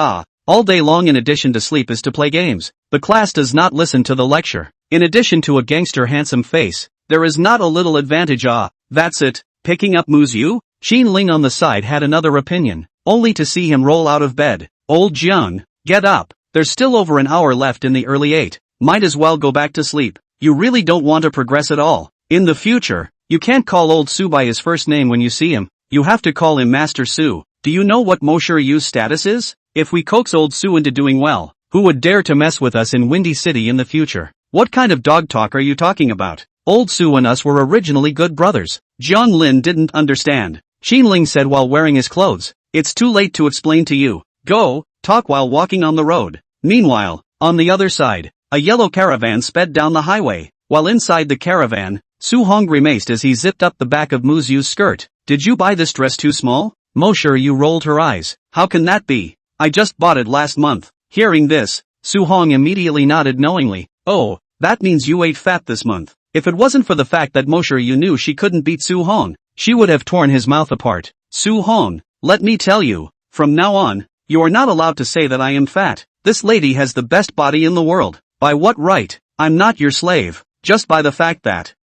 All day long in addition to sleep is to play games. The class does not listen to the lecture. In addition to a gangster handsome face, there is not a little advantage. That's it. Picking up Muyu? Qin Ling on the side had another opinion, only to see him roll out of bed. Old Jiang, get up. There's still over an hour left in the early 8. Might as well go back to sleep. You really don't want to progress at all. In the future, you can't call old Su by his first name when you see him. You have to call him Master Su. Do you know what Mo Shiryu's status is? If we coax old Su into doing well, who would dare to mess with us in Windy City in the future? What kind of dog talk are you talking about? Old Su and us were originally good brothers. Jiang Lin didn't understand. Qin Ling said while wearing his clothes, it's too late to explain to you. Go, talk while walking on the road. Meanwhile, on the other side, a yellow caravan sped down the highway. While inside the caravan, Su Hong grimaced as he zipped up the back of Muyu's skirt. Did you buy this dress too small? Mo Shiryu rolled her eyes. How can that be? I just bought it last month. Hearing this, Su Hong immediately nodded knowingly. Oh, that means you ate fat this month. If it wasn't for the fact that Mo Shiryu knew she couldn't beat Su Hong, she would have torn his mouth apart. Su Hong, let me tell you, from now on, you are not allowed to say that I am fat. This lady has the best body in the world. By what right? I'm not your slave. Just by the fact that.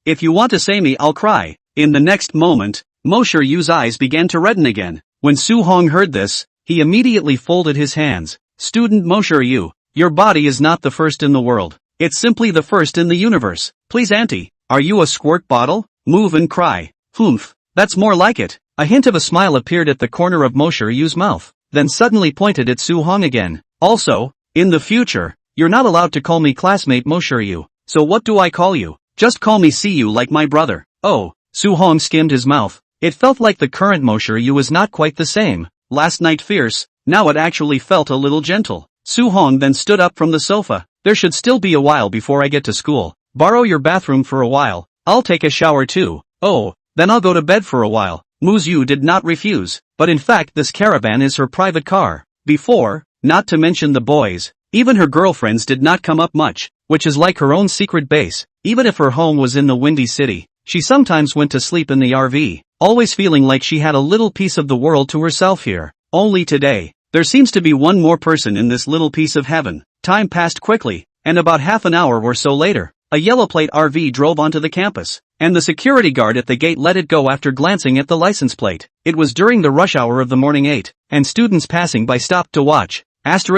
If you want to say me, I'll cry. In the next moment, Mo Shiryu's eyes began to redden again. When Su Hong heard this, he immediately folded his hands. Student Mo Shiryu, your body is not the first in the world. It's simply the first in the universe. Please auntie, are you a squirt bottle? Move and cry. Humph, that's more like it. A hint of a smile appeared at the corner of Mo Shiryu's mouth, then suddenly pointed at Su Hong again. Also, in the future, you're not allowed to call me classmate Mo Shiryu. So what do I call you? Just call me Siyu like my brother. Oh, Su Hong skimmed his mouth. It felt like the current Mo Shiryu was not quite the same. Last night fierce, now it actually felt a little gentle. Su Hong then stood up from the sofa. There should still be a while before I get to school. Borrow your bathroom for a while. I'll take a shower too. Oh, then I'll go to bed for a while. Muyu did not refuse, but in fact this caravan is her private car. Before, not to mention the boys, even her girlfriends did not come up much, which is like her own secret base. Even if her home was in the Windy City, she sometimes went to sleep in the RV, always feeling like she had a little piece of the world to herself here. Only today. There seems to be one more person in this little piece of heaven. Time passed quickly, and about half an hour or so later, a yellow plate RV drove onto the campus, and the security guard at the gate let it go after glancing at the license plate. It was during the rush hour of the morning 8, and students passing by stopped to watch. This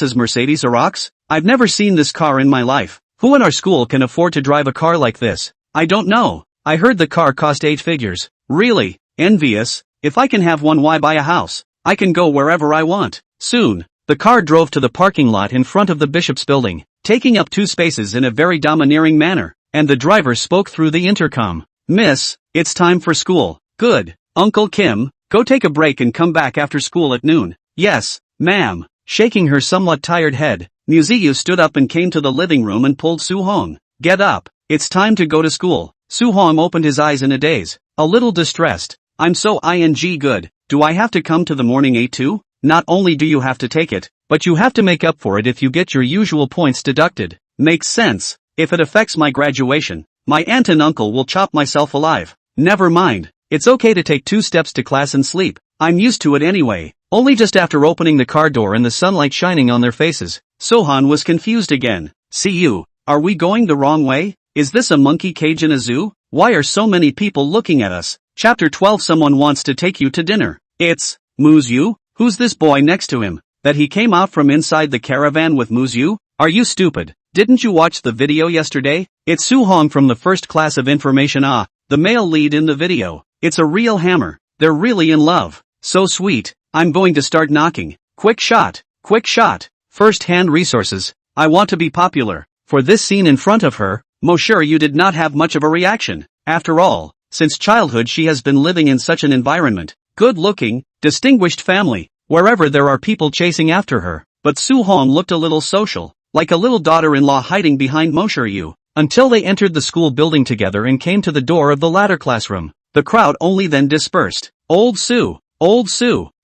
is Mercedes Arox? I've never seen this car in my life. Who in our school can afford to drive a car like this? I don't know. I heard the car cost 8 figures. Really? Envious. If I can have one, why buy a house? I can go wherever I want. Soon, the car drove to the parking lot in front of the bishop's building, taking up 2 spaces in a very domineering manner, and the driver spoke through the intercom. Miss, it's time for school. Good. Uncle Kim, go take a break and come back after school at noon. Yes, ma'am. Shaking her somewhat tired head, Muyu stood up and came to the living room and pulled Su-hong. Get up. It's time to go to school. Su-hong opened his eyes in a daze, a little distressed. I'm so good. Do I have to come to the morning 8 too? Not only do you have to take it, but you have to make up for it if you get your usual points deducted. Makes sense. If it affects my graduation, my aunt and uncle will chop myself alive. Never mind. It's okay to take 2 steps to class and sleep. I'm used to it anyway. Only just after opening the car door and the sunlight shining on their faces, Sohan was confused again. See you. Are we going the wrong way? Is this a monkey cage in a zoo? Why are so many people looking at us? Chapter 12. Someone wants to take you to dinner. It's Muyu. Who's this boy next to him? That he came out from inside the caravan with Muyu? Are you stupid? Didn't you watch the video yesterday? It's Su-hong from the first class of information. The male lead in the video. It's a real hammer. They're really in love. So sweet. I'm going to start knocking. Quick shot. Quick shot. First-hand resources. I want to be popular. For this scene in front of her, Muyu did not have much of a reaction. After all, since childhood she has been living in such an environment. Good-looking, distinguished family, wherever there are people chasing after her. But Su-hong looked a little social, like a little daughter-in-law hiding behind Muyu, until they entered the school building together and came to the door of the latter classroom. The crowd only then dispersed. Old Su.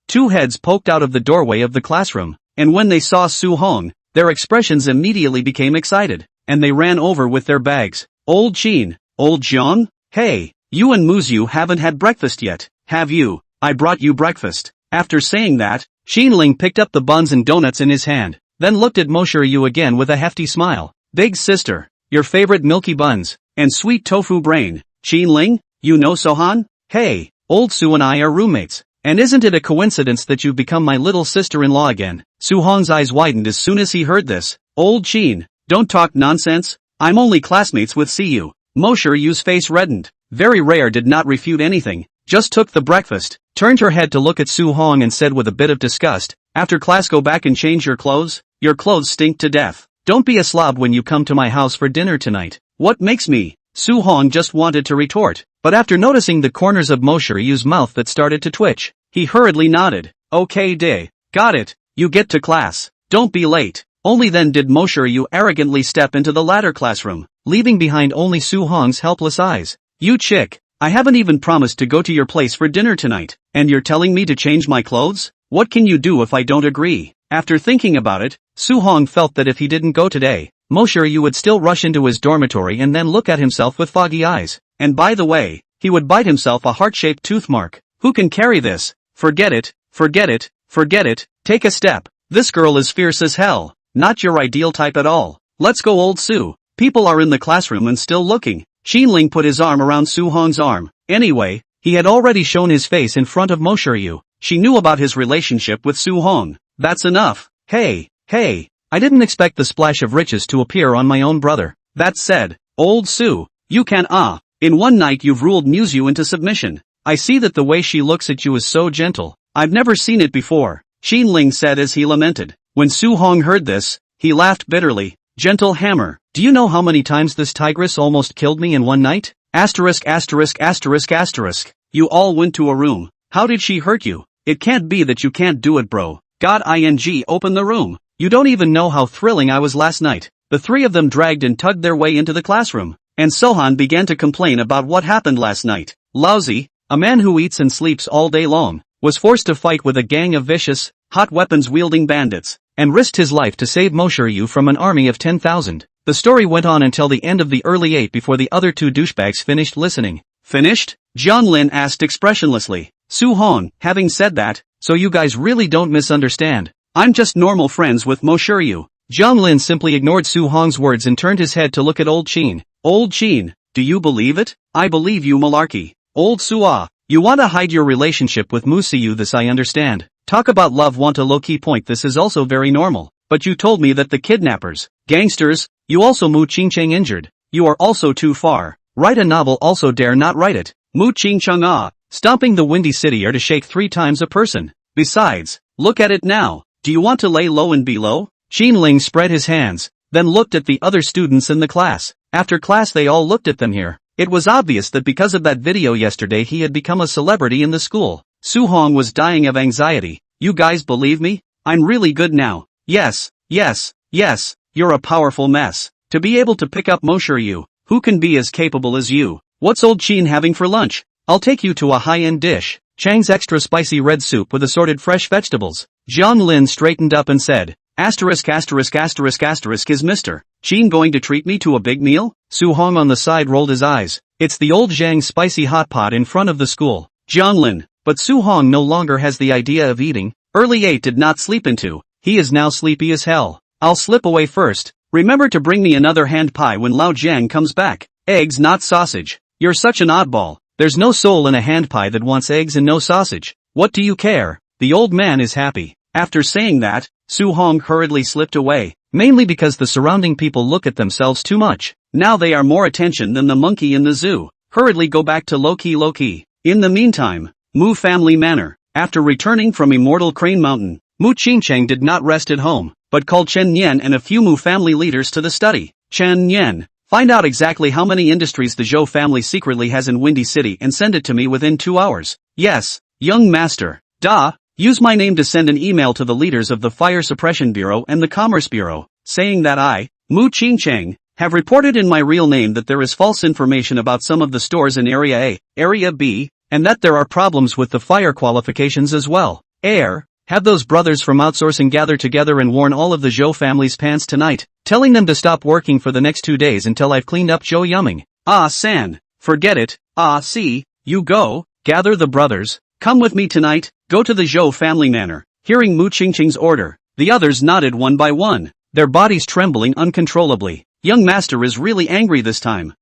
2 heads poked out of the doorway of the classroom, and when they saw Su-hong, their expressions immediately became excited, and they ran over with their bags. Old Chin. Old Jiang? Hey, you and Muyu haven't had breakfast yet, have you? I brought you breakfast. After saying that, Xinling picked up the buns and donuts in his hand, then looked at Muyu again with a hefty smile. Big sister, your favorite milky buns, and sweet tofu brain. Xinling, you know Sohan? Hey, old Su and I are roommates, and isn't it a coincidence that you've become my little sister-in-law again? Su-hong's eyes widened as soon as he heard this. Old Chin, don't talk nonsense. I'm only classmates with Siyu. Muyu's face reddened. Very rare did not refute anything, just took the breakfast, turned her head to look at Su-hong and said with a bit of disgust, after class go back and change your clothes? Your clothes stink to death. Don't be a slob when you come to my house for dinner tonight. What makes me? Su-hong just wanted to retort, but after noticing the corners of Muyu's mouth that started to twitch, he hurriedly nodded. Okay day. Got it. You get to class. Don't be late. Only then did Muyu arrogantly step into the latter classroom, leaving behind only Su-hong's helpless eyes. You chick, I haven't even promised to go to your place for dinner tonight, and you're telling me to change my clothes? What can you do if I don't agree? After thinking about it, Su-hong felt that if he didn't go today, Muyu would still rush into his dormitory and then look at himself with foggy eyes. And by the way, he would bite himself a heart-shaped tooth mark. Who can carry this? Forget it, forget it, forget it, take a step. This girl is fierce as hell. Not your ideal type at all. Let's go old Su. People are in the classroom and still looking. Xinling put his arm around Su-hong's arm. Anyway, he had already shown his face in front of Muyu. She knew about his relationship with Su-hong. That's enough. Hey, I didn't expect the splash of riches to appear on my own brother. That said, old Su, you can in one night you've ruled Muyu into submission. I see that the way she looks at you is so gentle. I've never seen it before, Xinling said as he lamented. When Su-hong heard this, he laughed bitterly. Gentle hammer. Do you know how many times this tigress almost killed me in one night? Asterisk. You all went to a room. How did she hurt you? It can't be that you can't do it, bro. God open the room. You don't even know how thrilling I was last night. The 3 of them dragged and tugged their way into the classroom, and Sohan began to complain about what happened last night. Lousy, a man who eats and sleeps all day long, was forced to fight with a gang of vicious, hot weapons-wielding bandits, and risked his life to save Muyu from an army of 10,000. The story went on until the end of the early 8 before the other 2 douchebags finished listening. Finished? Jianlin asked expressionlessly. Su-hong, having said that, so you guys really don't misunderstand. I'm just normal friends with Mo-shiryu. Jiang Lin simply ignored Su-hong's words and turned his head to look at Old Chin. Old Chin, do you believe it? I believe you, malarkey. Old Sua, you want to hide your relationship with Muyu, this I understand. Talk about love, want a low-key point, this is also very normal. But you told me that the kidnappers, gangsters, you also Mu Qingcheng injured. You are also too far. Write a novel, also dare not write it. Mu Qingcheng stomping the Windy City are to shake 3 times a person. Besides, look at it now. Do you want to lay low and be low? Qin Ling spread his hands, then looked at the other students in the class. After class they all looked at them here. It was obvious that because of that video yesterday he had become a celebrity in the school. Su-hong was dying of anxiety. You guys believe me? I'm really good now. Yes, yes, yes, you're a powerful mess. To be able to pick up Mo-shiryu, who can be as capable as you? What's Old Chin having for lunch? I'll take you to a high-end dish. Chang's extra spicy red soup with assorted fresh vegetables. Jiang Lin straightened up and said, asterisk is Mr. Chin going to treat me to a big meal? Su-hong on the side rolled his eyes. It's the old Zhang spicy hot pot in front of the school. Jiang Lin, but Su-hong no longer has the idea of eating. Early 8 did not sleep into. He is now sleepy as hell. I'll slip away first. Remember to bring me another hand pie when Lao Jiang comes back. Eggs, not sausage. You're such an oddball. There's no soul in a hand pie that wants eggs and no sausage. What do you care? The old man is happy. After saying that, Su-hong hurriedly slipped away, mainly because the surrounding people look at themselves too much. Now they are more attention than the monkey in the zoo. Hurriedly go back to low-key. In the meantime, Mu family manor. After returning from Immortal Crane Mountain, Mu Qingcheng did not rest at home, but called Chen Nian and a few Mu family leaders to the study. Chen Nian, find out exactly how many industries the Zhou family secretly has in Windy City and send it to me within 2 hours. Yes, young master. Use my name to send an email to the leaders of the Fire Suppression Bureau and the Commerce Bureau, saying that I, Mu Qingcheng, have reported in my real name that there is false information about some of the stores in Area A, Area B, and that there are problems with the fire qualifications as well. Have those brothers from outsourcing gather together and warn all of the Zhou family's pants tonight, telling them to stop working for the next 2 days until I've cleaned up Zhou Yumming. San, forget it. See, you go, gather the brothers, come with me tonight, go to the Zhou family manor. Hearing Mu Qingcheng's order, the others nodded one by one, their bodies trembling uncontrollably. Young master is really angry this time.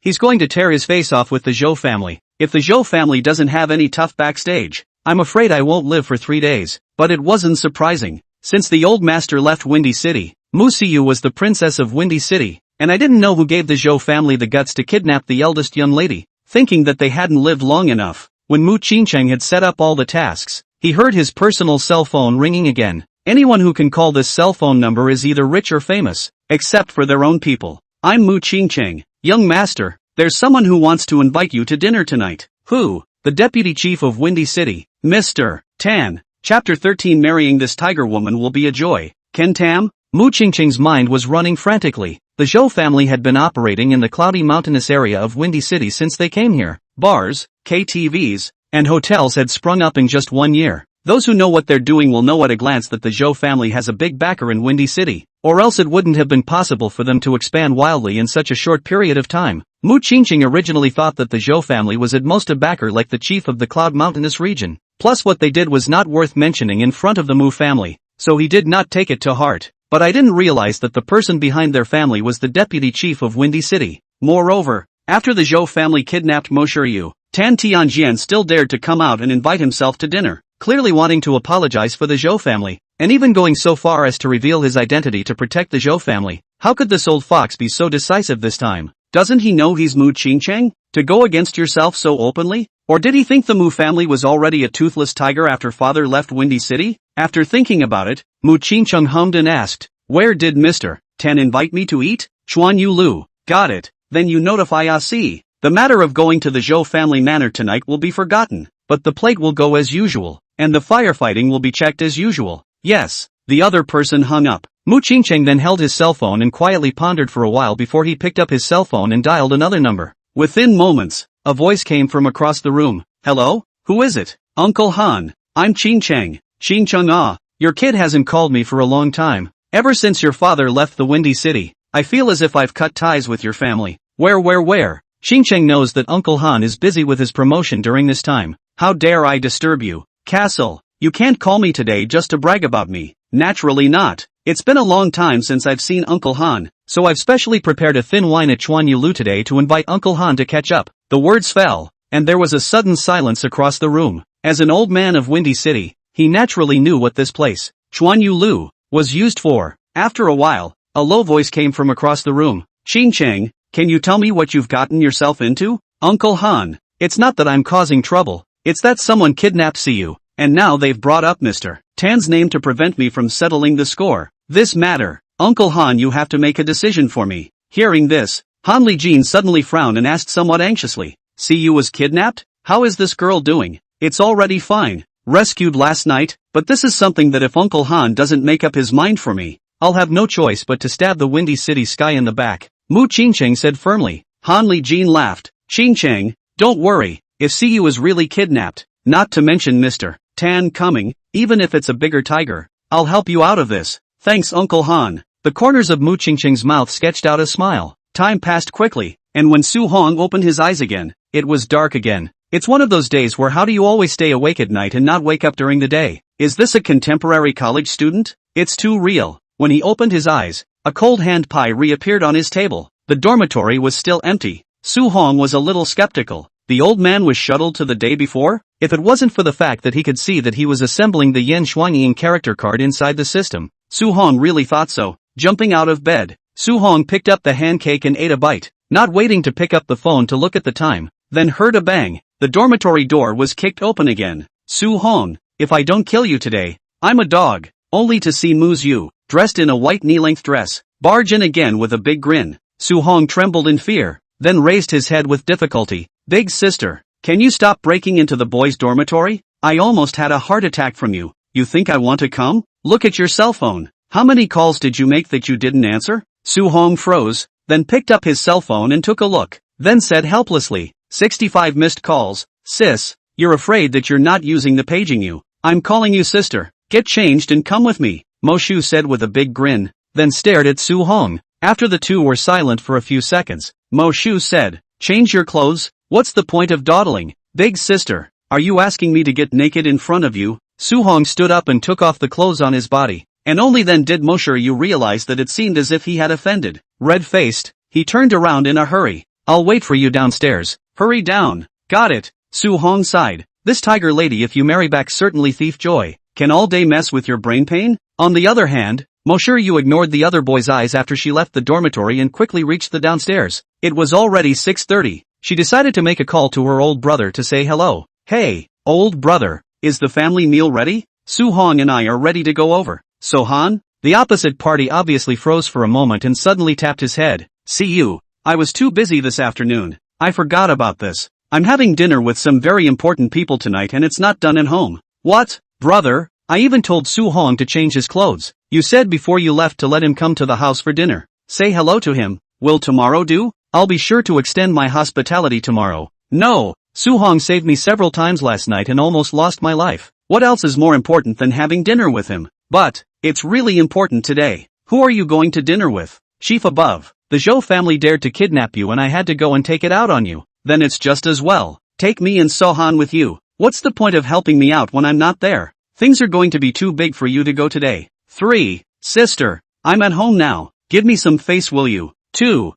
He's going to tear his face off with the Zhou family. If the Zhou family doesn't have any tough backstage, I'm afraid I won't live for 3 days. But it wasn't surprising. Since the old master left Windy City, Muyu was the princess of Windy City, and I didn't know who gave the Zhou family the guts to kidnap the eldest young lady. Thinking that they hadn't lived long enough, when Mu Qingcheng had set up all the tasks, he heard his personal cell phone ringing again. Anyone who can call this cell phone number is either rich or famous, except for their own people. I'm Mu Qingcheng, young master, there's someone who wants to invite you to dinner tonight. Who? The deputy chief of Windy City, Mr. Tan. Chapter 13. Marrying this tiger woman will be a joy. Ken Tam? Mu Qingcheng's mind was running frantically. The Zhou family had been operating in the cloudy mountainous area of Windy City since they came here. Bars, KTVs, and hotels had sprung up in just 1 year. Those who know what they're doing will know at a glance that the Zhou family has a big backer in Windy City, or else it wouldn't have been possible for them to expand wildly in such a short period of time. Mu Qingcheng originally thought that the Zhou family was at most a backer like the chief of the Cloud Mountainous region. Plus what they did was not worth mentioning in front of the Mu family, so he did not take it to heart. But I didn't realize that the person behind their family was the deputy chief of Windy City. Moreover, after the Zhou family kidnapped Mo-shiryu, Tan Tianjian still dared to come out and invite himself to dinner, clearly wanting to apologize for the Zhou family, and even going so far as to reveal his identity to protect the Zhou family. How could this old fox be so decisive this time? Doesn't he know he's Mu Qingcheng? To go against yourself so openly? Or did he think the Mu family was already a toothless tiger after father left Windy City? After thinking about it, Mu Qingcheng hummed and asked, where did Mr. Tan invite me to eat? Chuan Yu Lu. Got it. Then you notify Si. The matter of going to the Zhou family manor tonight will be forgotten, but the plate will go as usual, and the firefighting will be checked as usual. Yes. The other person hung up. Mu Qingcheng then held his cell phone and quietly pondered for a while before he picked up his cell phone and dialed another number. Within moments, a voice came from across the room. Hello? Who is it? Uncle Han. I'm Qingcheng. Qingcheng. Your kid hasn't called me for a long time. Ever since your father left the Windy City, I feel as if I've cut ties with your family. Where? Qingcheng knows that Uncle Han is busy with his promotion during this time. How dare I disturb you? Castle, you can't call me today just to brag about me. Naturally not. It's been a long time since I've seen Uncle Han, so I've specially prepared a thin wine at Chuan Yu Lu today to invite Uncle Han to catch up. The words fell, and there was a sudden silence across the room. As an old man of Windy City, he naturally knew what this place, Chuan Yu Lu, was used for. After a while, a low voice came from across the room. Xing Cheng, can you tell me what you've gotten yourself into? Uncle Han, it's not that I'm causing trouble, it's that someone kidnapped Siyu, and now they've brought up Mr. Tan's name to prevent me from settling the score. This matter, Uncle Han, you have to make a decision for me. Hearing this, Han Lijin suddenly frowned and asked somewhat anxiously, Siyu was kidnapped? How is this girl doing? It's already fine. Rescued last night, but this is something that if Uncle Han doesn't make up his mind for me, I'll have no choice but to stab the Windy City sky in the back. Mu Qingcheng said firmly. Han Lijin laughed. Qingcheng, don't worry, if Siyu is really kidnapped, not to mention Mr. Tan coming, even if it's a bigger tiger, I'll help you out of this. Thanks Uncle Han. The corners of Mu Qingcheng's mouth sketched out a smile. Time passed quickly, and when Su Hong opened his eyes again, it was dark again. It's one of those days where how do you always stay awake at night and not wake up during the day? Is this a contemporary college student? It's too real. When he opened his eyes, a cold hand pie reappeared on his table. The dormitory was still empty. Su Hong was a little skeptical. The old man was shuttled to the day before? If it wasn't for the fact that he could see that he was assembling the Yen Shuangying character card inside the system, Su Hong really thought so. Jumping out of bed, Su Hong picked up the hand cake and ate a bite, not waiting to pick up the phone to look at the time, then heard a bang. The dormitory door was kicked open again. Su Hong, if I don't kill you today, I'm a dog. Only to see Muyu, dressed in a white knee-length dress, barge in again with a big grin. Su Hong trembled in fear, then raised his head with difficulty. Big sister, can you stop breaking into the boys' dormitory? I almost had a heart attack from you. You think I want to come? Look at your cell phone. How many calls did you make that you didn't answer? Su Hong froze, then picked up his cell phone and took a look, then said helplessly, 65 missed calls. Sis, you're afraid that you're not using the paging you. I'm calling you sister. Get changed and come with me, Moshu said with a big grin, then stared at Su Hong. After the two were silent for a few seconds, Moshu said, change your clothes? What's the point of dawdling? Big sister, are you asking me to get naked in front of you? Su Hong stood up and took off the clothes on his body, and only then did Moshu realize that it seemed as if he had offended. Red-faced, he turned around in a hurry. I'll wait for you downstairs. Hurry down. Got it. Su Hong sighed. This tiger lady, if you marry back, certainly thief joy, can all day mess with your brain pain? On the other hand, Moshu ignored the other boy's eyes after she left the dormitory and quickly reached the downstairs. It was already 6:30. She decided to make a call to her old brother to say hello. Hey, old brother, is the family meal ready? Su Hong and I are ready to go over. So Han? The opposite party obviously froze for a moment and suddenly tapped his head. See you. I was too busy this afternoon. I forgot about this. I'm having dinner with some very important people tonight and it's not done at home. What? Brother? I even told Su Hong to change his clothes. You said before you left to let him come to the house for dinner. Say hello to him. Will tomorrow do? I'll be sure to extend my hospitality tomorrow. No. Su Hong saved me several times last night and almost lost my life. What else is more important than having dinner with him? But, it's really important today. Who are you going to dinner with? Chief above. The Zhou family dared to kidnap you and I had to go and take it out on you. Then it's just as well. Take me and Sohan with you. What's the point of helping me out when I'm not there? Things are going to be too big for you to go today. 3. Sister, I'm at home now. Give me some face, will you? 2.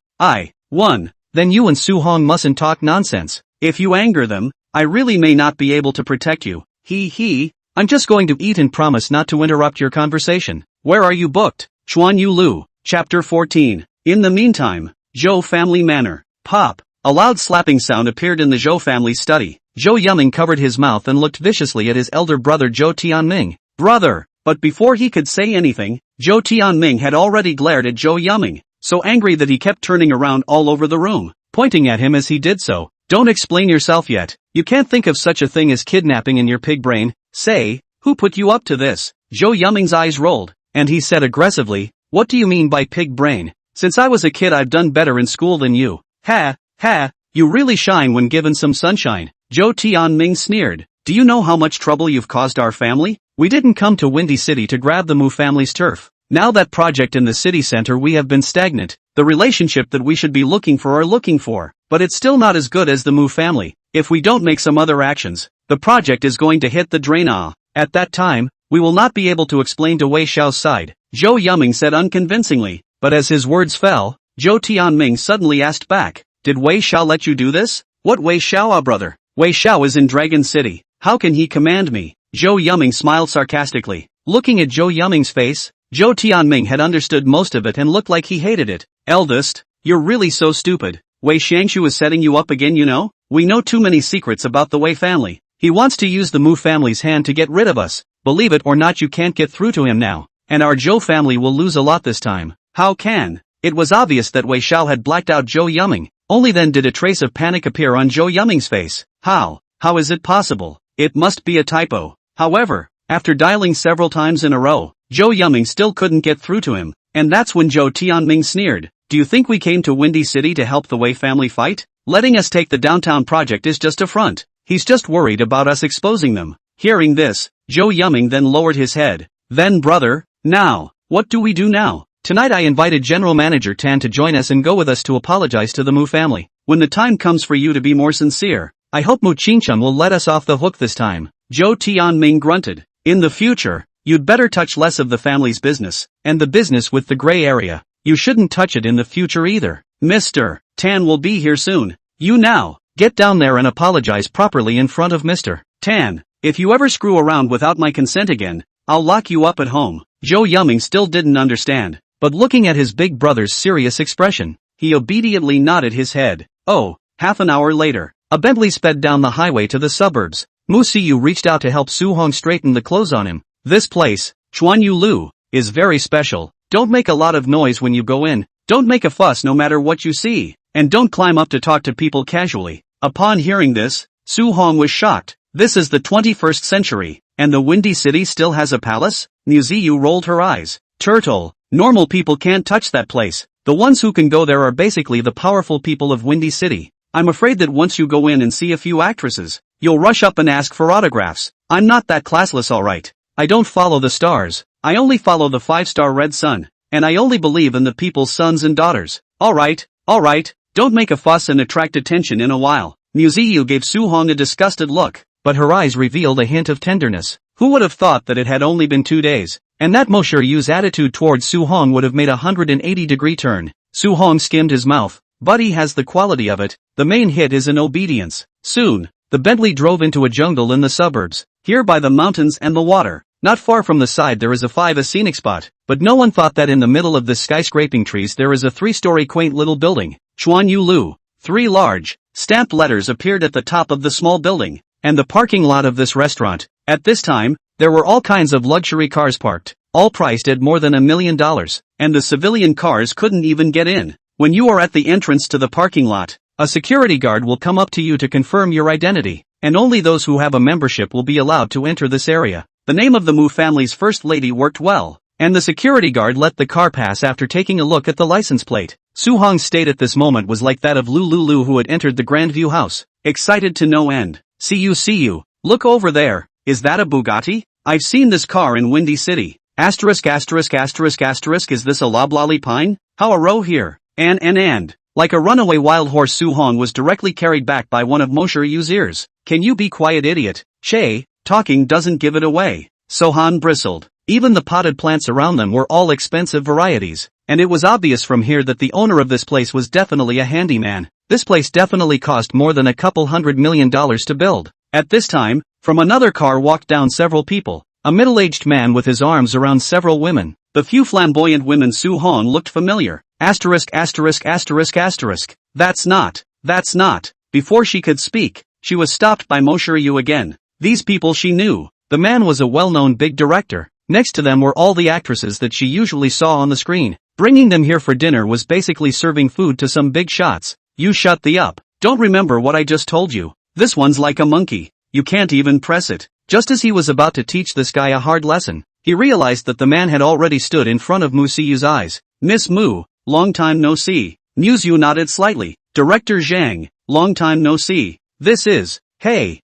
1. Then you and Su Hong mustn't talk nonsense. If you anger them, I really may not be able to protect you. I'm just going to eat and promise not to interrupt your conversation. Where are you booked? Chuan Yu Lu, Chapter 14. In the meantime, Zhou family manor. Pop. A loud slapping sound appeared in the Zhou family's study. Zhou Yuming covered his mouth and looked viciously at his elder brother Zhou Tianming. Brother! But before he could say anything, Zhou Tianming had already glared at Zhou Yuming, so angry that he kept turning around all over the room, pointing at him as he did so. Don't explain yourself yet. You can't think of such a thing as kidnapping in your pig brain. Say, who put you up to this? Zhou Yuming's eyes rolled, and he said aggressively, what do you mean by pig brain? Since I was a kid I've done better in school than you. Ha, you really shine when given some sunshine. Zhou Tianming sneered. Do you know how much trouble you've caused our family? We didn't come to Windy City to grab the Mu family's turf. Now that project in the city center we have been stagnant. The relationship that we should be looking for, but it's still not as good as the Mu family. If we don't make some other actions, The project is going to hit the drain. At that time, we will not be able to explain to Wei Xiao's side, Zhou Yuming said unconvincingly, but as his words fell, Zhou Tianming suddenly asked back, did Wei Xiao let you do this? What Wei Xiao brother? Wei Xiao is in Dragon City, how can he command me? Zhou Yuming smiled sarcastically. Looking at Zhou Yuming's face, Zhou Tianming had understood most of it and looked like he hated it. Eldest, you're really so stupid. Wei Xiangshu is setting you up again, you know? We know too many secrets about the Wei family. He wants to use the Mu family's hand to get rid of us. Believe it or not, you can't get through to him now. And our Zhou family will lose a lot this time. How can? It was obvious that Wei Xiao had blacked out Zhou Yuming. Only then did a trace of panic appear on Zhou Yuming's face. How? How is it possible? It must be a typo. However, after dialing several times in a row, Zhou Yuming still couldn't get through to him. And that's when Zhou Tianming sneered. Do you think we came to Windy City to help the Wei family fight? Letting us take the downtown project is just a front. He's just worried about us exposing them. Hearing this, Zhou Yuming then lowered his head. Then brother, now, what do we do now? Tonight I invited General Manager Tan to join us and go with us to apologize to the Mu family. When the time comes for you to be more sincere, I hope Mu Qingchun will let us off the hook this time. Zhou Tianming grunted. In the future, you'd better touch less of the family's business, and the business with the gray area. You shouldn't touch it in the future either. Mr. Tan will be here soon. You now, get down there and apologize properly in front of Mr. Tan. If you ever screw around without my consent again, I'll lock you up at home. Zhou Yuming still didn't understand, but looking at his big brother's serious expression, he obediently nodded his head. Oh, half an hour later, a Bentley sped down the highway to the suburbs. Muyu reached out to help Su Hong straighten the clothes on him. This place, Chuanyu Lu, is very special. Don't make a lot of noise when you go in, don't make a fuss no matter what you see, and don't climb up to talk to people casually. Upon hearing this, Su Hong was shocked. This is the 21st century, and the Windy City still has a palace? Muyu rolled her eyes. Turtle, normal people can't touch that place. The ones who can go there are basically the powerful people of Windy City. I'm afraid that once you go in and see a few actresses, you'll rush up and ask for autographs. I'm not that classless, alright. I don't follow the stars. I only follow the 5-star red sun, and I only believe in the people's sons and daughters. Alright, don't make a fuss and attract attention in a while. Muyu gave Su Hong a disgusted look, but her eyes revealed a hint of tenderness. Who would have thought that it had only been 2 days, and that Mo Shiryu's attitude towards Su Hong would have made a 180-degree turn. Su Hong skimmed his mouth. Buddy has the quality of it. The main hit is in obedience. Soon, the Bentley drove into a jungle in the suburbs, here by the mountains and the water. Not far from the side there is a scenic spot, but no one thought that in the middle of this skyscraping trees there is a 3-story quaint little building. Chuanyu Lu. 3 large, stamped letters appeared at the top of the small building, and the parking lot of this restaurant. At this time, there were all kinds of luxury cars parked, all priced at more than $1 million, and the civilian cars couldn't even get in. When you are at the entrance to the parking lot, a security guard will come up to you to confirm your identity, and only those who have a membership will be allowed to enter this area. The name of the Mu family's first lady worked well, and the security guard let the car pass after taking a look at the license plate. Su Hong's state at this moment was like that of Lu who had entered the Grandview house, excited to no end. See you, look over there, is that a Bugatti? I've seen this car in Windy City. Asterisk, is this a loblolly pine? How a row here, and. Like a runaway wild horse, Su Hong was directly carried back by one of Mo Shiryu's ears. Can you be quiet, idiot? Che, talking doesn't give it away. Sohan bristled. Even the potted plants around them were all expensive varieties, and it was obvious from here that the owner of this place was definitely a handyman. This place definitely cost more than a couple $100 million to build. At this time, from another car walked down several people. A middle-aged man with his arms around several women. The few flamboyant women Su Hong looked familiar. Asterisk. That's not. Before she could speak, she was stopped by Mo Shiryu again. These people she knew. The man was a well-known big director. Next to them were all the actresses that she usually saw on the screen. Bringing them here for dinner was basically serving food to some big shots. You shut the up. Don't remember what I just told you. This one's like a monkey. You can't even press it. Just as he was about to teach this guy a hard lesson, he realized that the man had already stood in front of Musiyu's eyes. Miss Mu, long time no see. Muyu nodded slightly. Director Zhang, long time no see. This is, hey,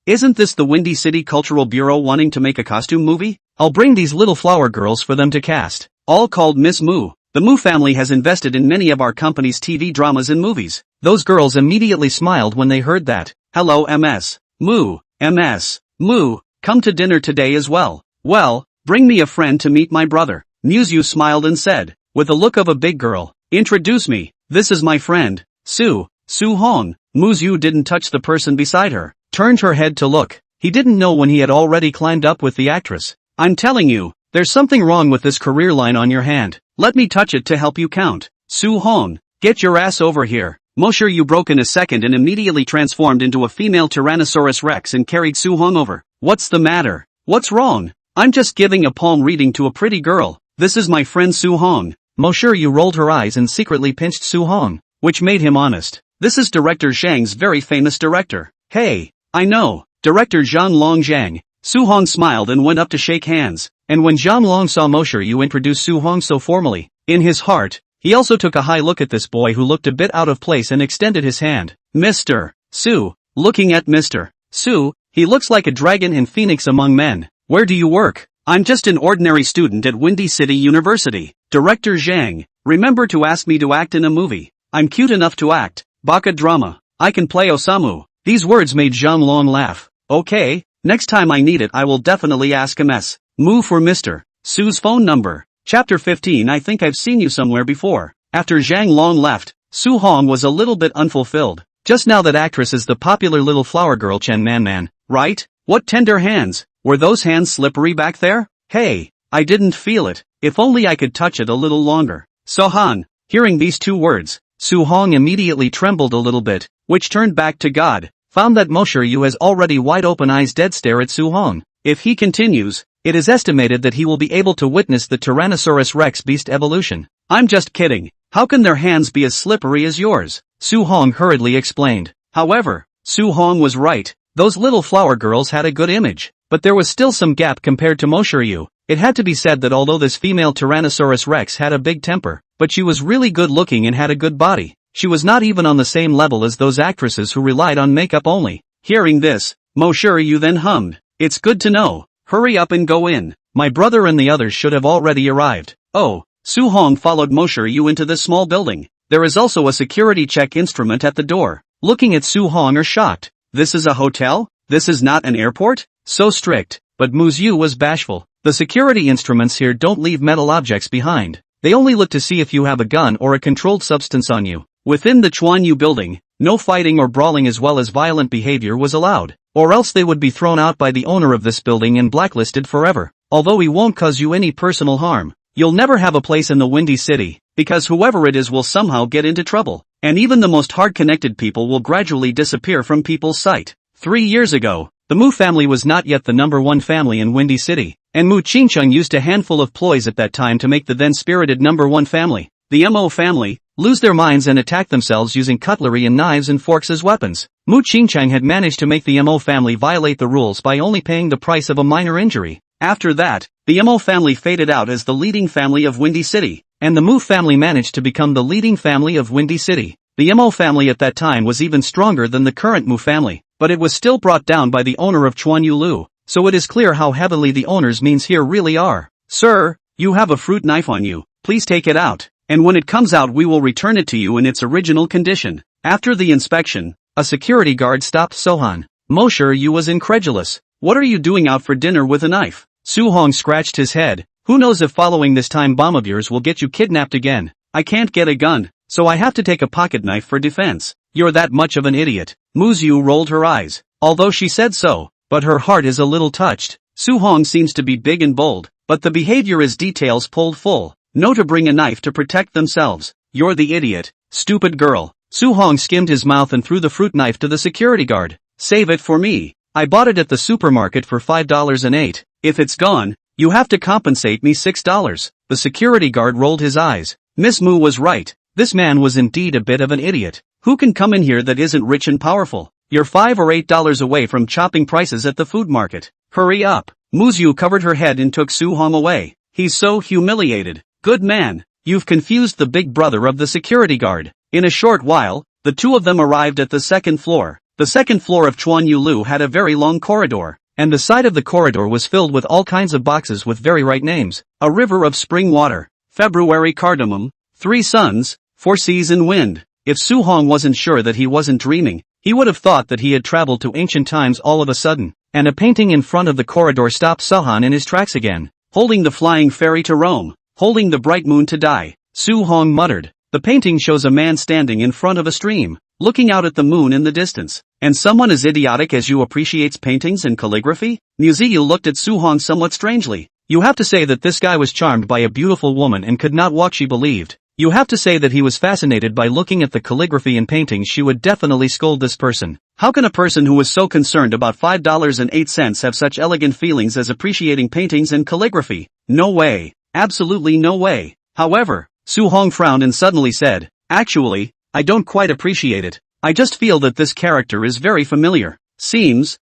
isn't this the Windy City Cultural Bureau wanting to make a costume movie? I'll bring these little flower girls for them to cast. All called Miss Mu. The Mu family has invested in many of our company's TV dramas and movies. Those girls immediately smiled when they heard that. Hello MS. Mu, Mu, come to dinner today as well. Well, bring me a friend to meet my brother. Muyu smiled and said, with a look of a big girl, introduce me, this is my friend, Su Hong. Muyu didn't touch the person beside her, turned her head to look. He didn't know when he had already climbed up with the actress. I'm telling you, there's something wrong with this career line on your hand. Let me touch it to help you count. Su Hong, get your ass over here. Muyu broke in a second and immediately transformed into a female Tyrannosaurus Rex and carried Su Hong over. What's the matter? What's wrong? I'm just giving a palm reading to a pretty girl. This is my friend Su Hong. Muyu rolled her eyes and secretly pinched Su Hong, which made him honest. This is Director Zhang's very famous director. Hey, I know, Director Zhang Long Zhang. Su Hong smiled and went up to shake hands, and when Zhang Long saw Muyu introduce Su Hong so formally, in his heart, he also took a high look at this boy who looked a bit out of place and extended his hand. Mr. Su, looking at Mr. Su, he looks like a dragon and phoenix among men. Where do you work? I'm just an ordinary student at Windy City University. Director Zhang, remember to ask me to act in a movie. I'm cute enough to act. Baka drama. I can play Osamu. These words made Zhang Long laugh. Okay, next time I need it I will definitely ask Mu for Mr. Su's phone number. Chapter 15. I think I've seen you somewhere before. After Zhang Long left, Su Hong was a little bit unfulfilled. Just now that actress is the popular little flower girl Chen Man, right? What tender hands. Were those hands slippery back there? Hey, I didn't feel it. If only I could touch it a little longer. Sohan. Hearing these two words, Su Hong immediately trembled a little bit, which turned back to God, found that Muyu has already wide-open eyes dead stare at Su Hong. If he continues, it is estimated that he will be able to witness the Tyrannosaurus Rex beast evolution. I'm just kidding. How can their hands be as slippery as yours? Su Hong hurriedly explained. However, Su Hong was right. Those little flower girls had a good image, but there was still some gap compared to Muyu. It had to be said that although this female Tyrannosaurus Rex had a big temper, but she was really good looking and had a good body. She was not even on the same level as those actresses who relied on makeup only. Hearing this, Muyu then hummed. It's good to know. Hurry up and go in. My brother and the others should have already arrived. Oh, Su Hong followed Muyu into this small building. There is also a security check instrument at the door. Looking at Su Hong are shocked. This is a hotel? This is not an airport? So strict. But Muyu was bashful. The security instruments here don't leave metal objects behind. They only look to see if you have a gun or a controlled substance on you. Within the Chuanyu building, no fighting or brawling as well as violent behavior was allowed, or else they would be thrown out by the owner of this building and blacklisted forever. Although he won't cause you any personal harm, you'll never have a place in the Windy City, because whoever it is will somehow get into trouble, and even the most hard-connected people will gradually disappear from people's sight. 3 years ago, the Mu family was not yet the #1 family in Windy City, and Mu Qingcheng used a handful of ploys at that time to make the then spirited #1 family, the Mo family, lose their minds and attack themselves using cutlery and knives and forks as weapons. Mu Qingcheng had managed to make the Mo family violate the rules by only paying the price of a minor injury. After that, the Mo family faded out as the leading family of Windy City, and the Mu family managed to become the leading family of Windy City. The Mo family at that time was even stronger than the current Mu family, but it was still brought down by the owner of Chuanyu Lu, so it is clear how heavily the owner's means here really are. Sir, you have a fruit knife on you, please take it out, and when it comes out we will return it to you in its original condition. After the inspection, a security guard stopped Sohan. Muyu was incredulous. What are you doing out for dinner with a knife? Su Hong scratched his head. Who knows if following this time bomb of yours will get you kidnapped again. I can't get a gun, so I have to take a pocket knife for defense. You're that much of an idiot. Muyu rolled her eyes, although she said so, but her heart is a little touched. Su Hong seems to be big and bold, but the behavior is details pulled full. No to bring a knife to protect themselves. You're the idiot, stupid girl. Su Hong skimmed his mouth and threw the fruit knife to the security guard. Save it for me. I bought it at the supermarket for $5.08. If it's gone, you have to compensate me $6. The security guard rolled his eyes. Miss Mu was right. This man was indeed a bit of an idiot. Who can come in here that isn't rich and powerful? You're $5 or $8 away from chopping prices at the food market. Hurry up. Muyu covered her head and took Su Hong away. He's so humiliated. Good man. You've confused the big brother of the security guard. In a short while, the two of them arrived at the second floor. The second floor of Chuanyu Lu had a very long corridor, and the side of the corridor was filled with all kinds of boxes with very right names. A river of spring water, February cardamom, 3 suns, 4 seas and wind. If Su Hong wasn't sure that he wasn't dreaming, He would have thought that he had traveled to ancient times all of a sudden, and a painting in front of the corridor stopped Suhan in his tracks again. Holding the flying fairy to Rome, holding the bright moon to die, Su Hong muttered. The painting shows a man standing in front of a stream, looking out at the moon in the distance. And someone as idiotic as you appreciates paintings and calligraphy? Muyu looked at Su Hong somewhat strangely. You have to say that this guy was charmed by a beautiful woman and could not walk, she believed. You have to say that he was fascinated by looking at the calligraphy and paintings. She would definitely scold this person. How can a person who was so concerned about $5.08 have such elegant feelings as appreciating paintings and calligraphy? No way. Absolutely no way. However, Su Hong frowned and suddenly said, actually, I don't quite appreciate it. I just feel that this character is very familiar. Seems,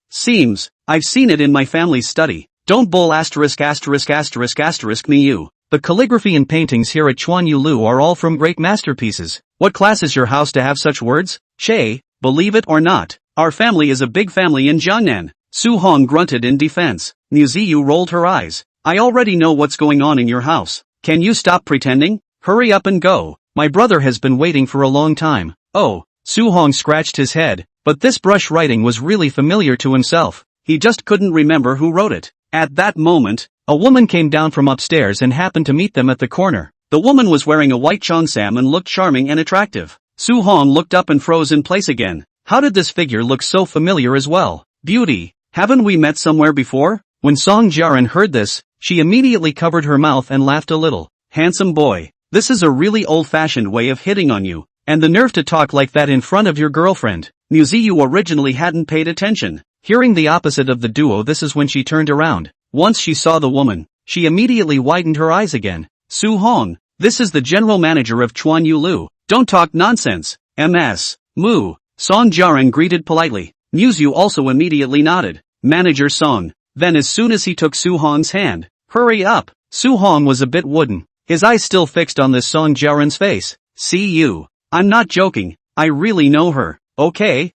I've seen it in my family's study. Don't bull ***** me you. The calligraphy and paintings here at Chuanyu Lu are all from great masterpieces. What class is your house to have such words? Shay, believe it or not, our family is a big family in Jiangnan. Su Hong grunted in defense. Muyu rolled her eyes. I already know what's going on in your house. Can you stop pretending? Hurry up and go. My brother has been waiting for a long time. Oh, Su Hong scratched his head, but this brush writing was really familiar to himself. He just couldn't remember who wrote it. At that moment, a woman came down from upstairs and happened to meet them at the corner. The woman was wearing a white cheongsam and looked charming and attractive. Su Hong looked up and froze in place again. How did this figure look so familiar as well? Beauty, haven't we met somewhere before? When Song Jiaran heard this, she immediately covered her mouth and laughed a little. Handsome boy, this is a really old-fashioned way of hitting on you. And the nerve to talk like that in front of your girlfriend. Muyu originally hadn't paid attention. Hearing the opposite of the duo, this is when she turned around. Once she saw the woman, she immediately widened her eyes again. Su Hong, this is the general manager of Chuanyu Lu. Don't talk nonsense. MS. Mu. Song Jiaran greeted politely. Muyu also immediately nodded. Manager Song. Then as soon as he took Su Hong's hand, hurry up. Su Hong was a bit wooden. His eyes still fixed on this Song Jiaran's face. See you. I'm not joking. I really know her. Okay.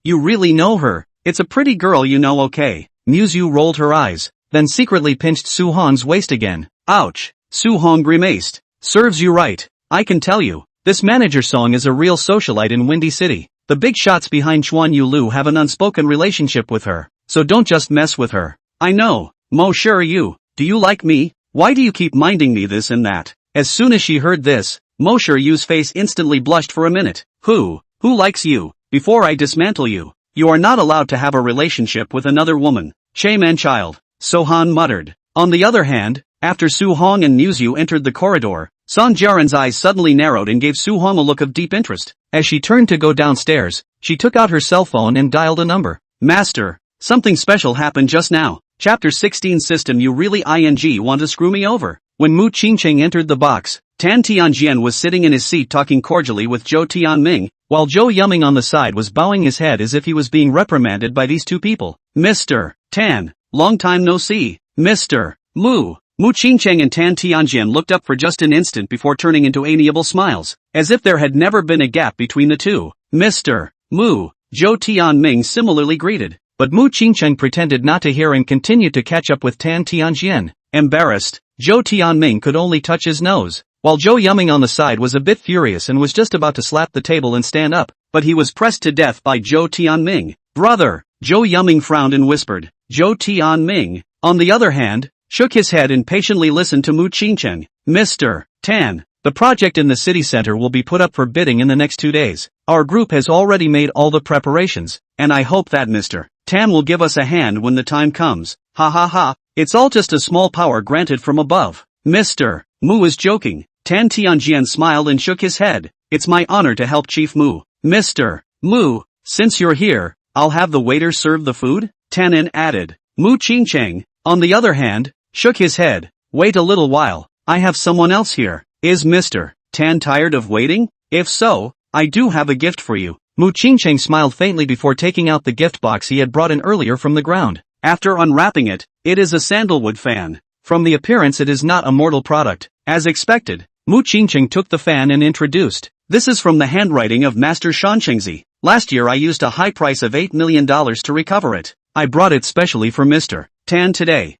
You really know her. It's a pretty girl, you know. Okay. Muyu rolled her eyes, then secretly pinched Su Hong's waist again. Ouch. Su Hong grimaced. Serves you right. I can tell you, this manager Song is a real socialite in Windy City. The big shots behind Chuanyu Lu have an unspoken relationship with her, so don't just mess with her. I know. Mo sure you. Do you like me? Why do you keep minding me this and that? As soon as she heard this, Mo Sure Yu's face instantly blushed for a minute. Who likes you? Before I dismantle you, you are not allowed to have a relationship with another woman. Shame and child, Sohan muttered. On the other hand, after Su Hong and Muyu entered the corridor, Song Jiaran's eyes suddenly narrowed and gave Su Hong a look of deep interest. As she turned to go downstairs, she took out her cell phone and dialed a number. Master, something special happened just now. Chapter 16 System. You really want to screw me over? When Mu Qingcheng entered the box, Tan Tianjian was sitting in his seat talking cordially with Zhou Tianming, while Zhou Yuming on the side was bowing his head as if he was being reprimanded by these two people. Mr. Tan, long time no see. Mr. Mu. Mu Qingcheng and Tan Tianjian looked up for just an instant before turning into amiable smiles, as if there had never been a gap between the two. Mr. Mu. Zhou Tianming similarly greeted, but Mu Qingcheng pretended not to hear and continued to catch up with Tan Tianjian. Embarrassed, Zhou Tianming could only touch his nose, while Zhou Yuming on the side was a bit furious and was just about to slap the table and stand up, but he was pressed to death by Zhou Tianming. Brother, Zhou Yuming frowned and whispered. Zhou Tianming, on the other hand, shook his head and patiently listened to Mu Qingcheng. Mr. Tan, the project in the city center will be put up for bidding in the next 2 days. Our group has already made all the preparations, and I hope that Mr. Tan will give us a hand when the time comes. Ha ha ha, it's all just a small power granted from above. Mr. Mu is joking. Tan Tianjian smiled and shook his head. It's my honor to help Chief Mu. Mr. Mu, since you're here, I'll have the waiter serve the food? Tanin added. Mu Qingcheng, on the other hand, shook his head. Wait a little while, I have someone else here. Is Mr. Tan tired of waiting? If so, I do have a gift for you. Mu Qingcheng smiled faintly before taking out the gift box he had brought in earlier from the ground. After unwrapping it, it is a sandalwood fan. From the appearance it is not a mortal product. As expected, Mu Qingcheng took the fan and introduced. This is from the handwriting of Master Shanchengzi. Last year I used a high price of $8 million to recover it. I brought it specially for Mr. Tan today.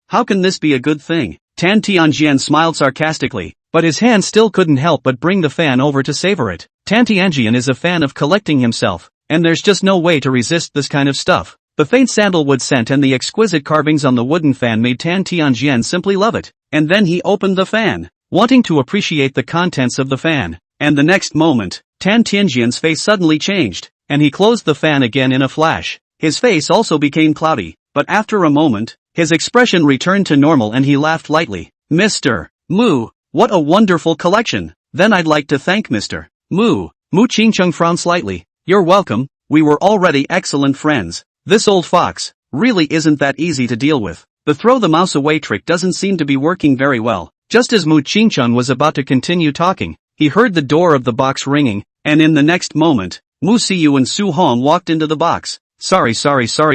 How can this be a good thing? Tan Tianjian smiled sarcastically, but his hand still couldn't help but bring the fan over to savor it. Tianjian is a fan of collecting himself, and there's just no way to resist this kind of stuff. The faint sandalwood scent and the exquisite carvings on the wooden fan made Tianjian simply love it, and then he opened the fan, wanting to appreciate the contents of the fan. And the next moment, Tianjian's face suddenly changed, and he closed the fan again in a flash. His face also became cloudy, but after a moment, his expression returned to normal and he laughed lightly. Mr. Mu, what a wonderful collection! Then I'd like to thank Mr. Mu. Mu Qingcheng frowned slightly. You're welcome, we were already excellent friends. This old fox really isn't that easy to deal with. The throw the mouse away trick doesn't seem to be working very well. Just as Mu Qingcheng was about to continue talking, he heard the door of the box ringing, and in the next moment, Mu Siyu and Su Hong walked into the box. Sorry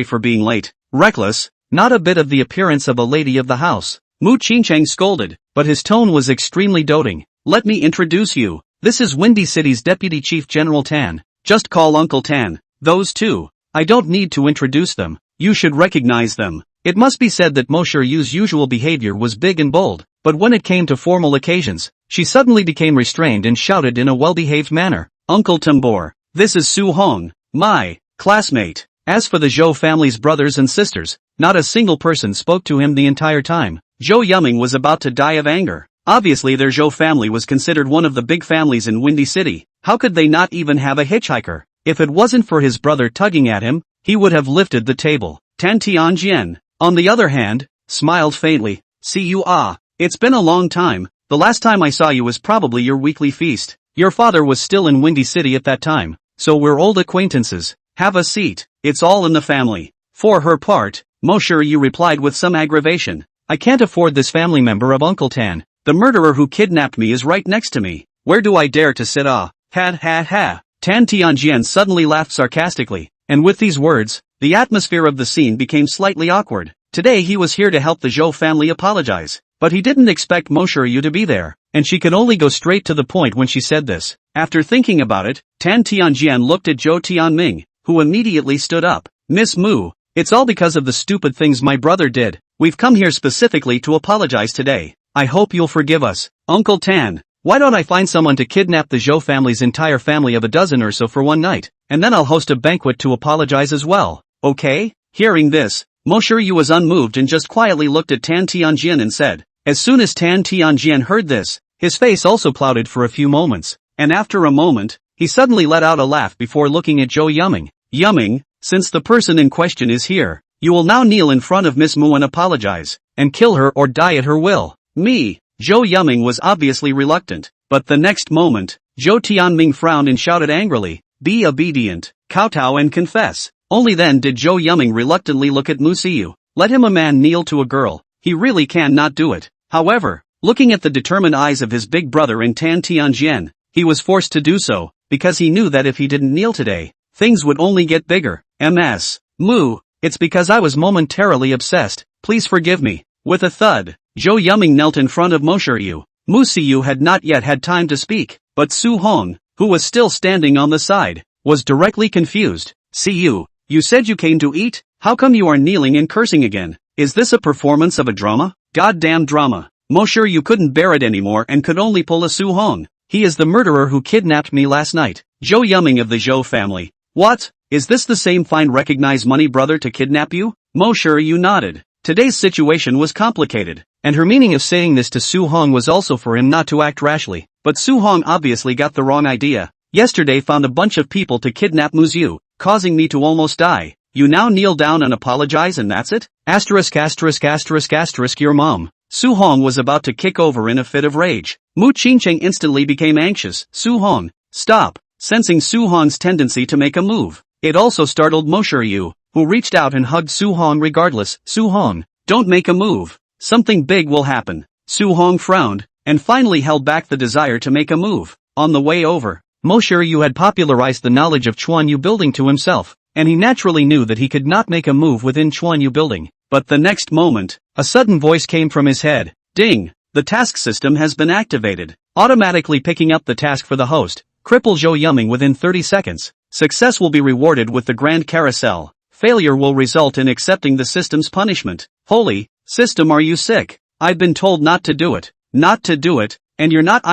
for being late. Reckless, not a bit of the appearance of a lady of the house. Mu Qingcheng scolded, but his tone was extremely doting. Let me introduce you. This is Windy City's Deputy Chief General Tan. Just call Uncle Tan. Those two. I don't need to introduce them. You should recognize them. It must be said that Mo Shiryu's usual behavior was big and bold, but when it came to formal occasions, she suddenly became restrained and shouted in a well-behaved manner. Uncle Tambor, this is Su Hong, my classmate. As for the Zhou family's brothers and sisters, not a single person spoke to him the entire time. Zhou Yuming was about to die of anger. Obviously their Zhou family was considered one of the big families in Windy City. How could they not even have a hitchhiker? If it wasn't for his brother tugging at him, he would have lifted the table. Tan Tianjian, on the other hand, smiled faintly. See you it's been a long time. The last time I saw you was probably your weekly feast. Your father was still in Windy City at that time, so we're old acquaintances. Have a seat, it's all in the family. For her part, Mo Shiryu replied with some aggravation. I can't afford this family member of Uncle Tan. The murderer who kidnapped me is right next to me. Where do I dare to sit? Ha ha. Tan Tianjian suddenly laughed sarcastically, and with these words, the atmosphere of the scene became slightly awkward. Today he was here to help the Zhou family apologize, but he didn't expect Mo Shiryu to be there, and she could only go straight to the point when she said this. After thinking about it, Tan Tianjian looked at Zhou Tianming, who immediately stood up. Miss Mu, it's all because of the stupid things my brother did. We've come here specifically to apologize today. I hope you'll forgive us. Uncle Tan, why don't I find someone to kidnap the Zhou family's entire family of a dozen or so for one night, and then I'll host a banquet to apologize as well, okay? Hearing this, Mo Shiryu was unmoved and just quietly looked at Tan Tianjian and said. As soon as Tan Tianjian heard this, his face also clouded for a few moments, and after a moment, he suddenly let out a laugh before looking at Zhou Yuming. Yuming, since the person in question is here, you will now kneel in front of Miss Mu and apologize, and kill her or die at her will. Me. Zhou Yuming was obviously reluctant, but the next moment, Zhou Tianming frowned and shouted angrily, be obedient, kowtow and confess. Only then did Zhou Yuming reluctantly look at Mu Siyu. Let him a man kneel to a girl, he really can not do it. However, looking at the determined eyes of his big brother in Tan Tianjian, he was forced to do so, because he knew that if he didn't kneel today, things would only get bigger. Ms. Mu, it's because I was momentarily obsessed, please forgive me. With a thud, Zhou Yuming knelt in front of Mo Shiryu. Mu Siyu had not yet had time to speak, but Su Hong, who was still standing on the side, was directly confused. Siyu, you said you came to eat? How come you are kneeling and cursing again? Is this a performance of a drama? Goddamn drama. Mo Shiryu couldn't bear it anymore and could only pull a Su Hong. He is the murderer who kidnapped me last night. Zhou Yuming of the Zhou family. What? Is this the same fine recognized money brother to kidnap you? Mo Shiryu nodded. Today's situation was complicated, and her meaning of saying this to Su Hong was also for him not to act rashly, but Su Hong obviously got the wrong idea. Yesterday found a bunch of people to kidnap Muyu, causing me to almost die. You now kneel down and apologize and that's it? Your mom. Su Hong was about to kick over in a fit of rage. Mu Qingcheng instantly became anxious. Su Hong, stop, sensing Su Hong's tendency to make a move. It also startled Mo Shiryu, who reached out and hugged Su Hong regardless. Su Hong, don't make a move. Something big will happen. Su Hong frowned, and finally held back the desire to make a move. On the way over, Mo Shiryu had popularized the knowledge of Chuanyu building to himself, and he naturally knew that he could not make a move within Chuanyu building. But the next moment, a sudden voice came from his head. Ding! The task system has been activated. Automatically picking up the task for the host. Cripple Zhou Yuming within 30 seconds. Success will be rewarded with the Grand Carousel. Failure will result in accepting the system's punishment. Holy, system, are you sick? I've been told not to do it. Not to do it, and you're not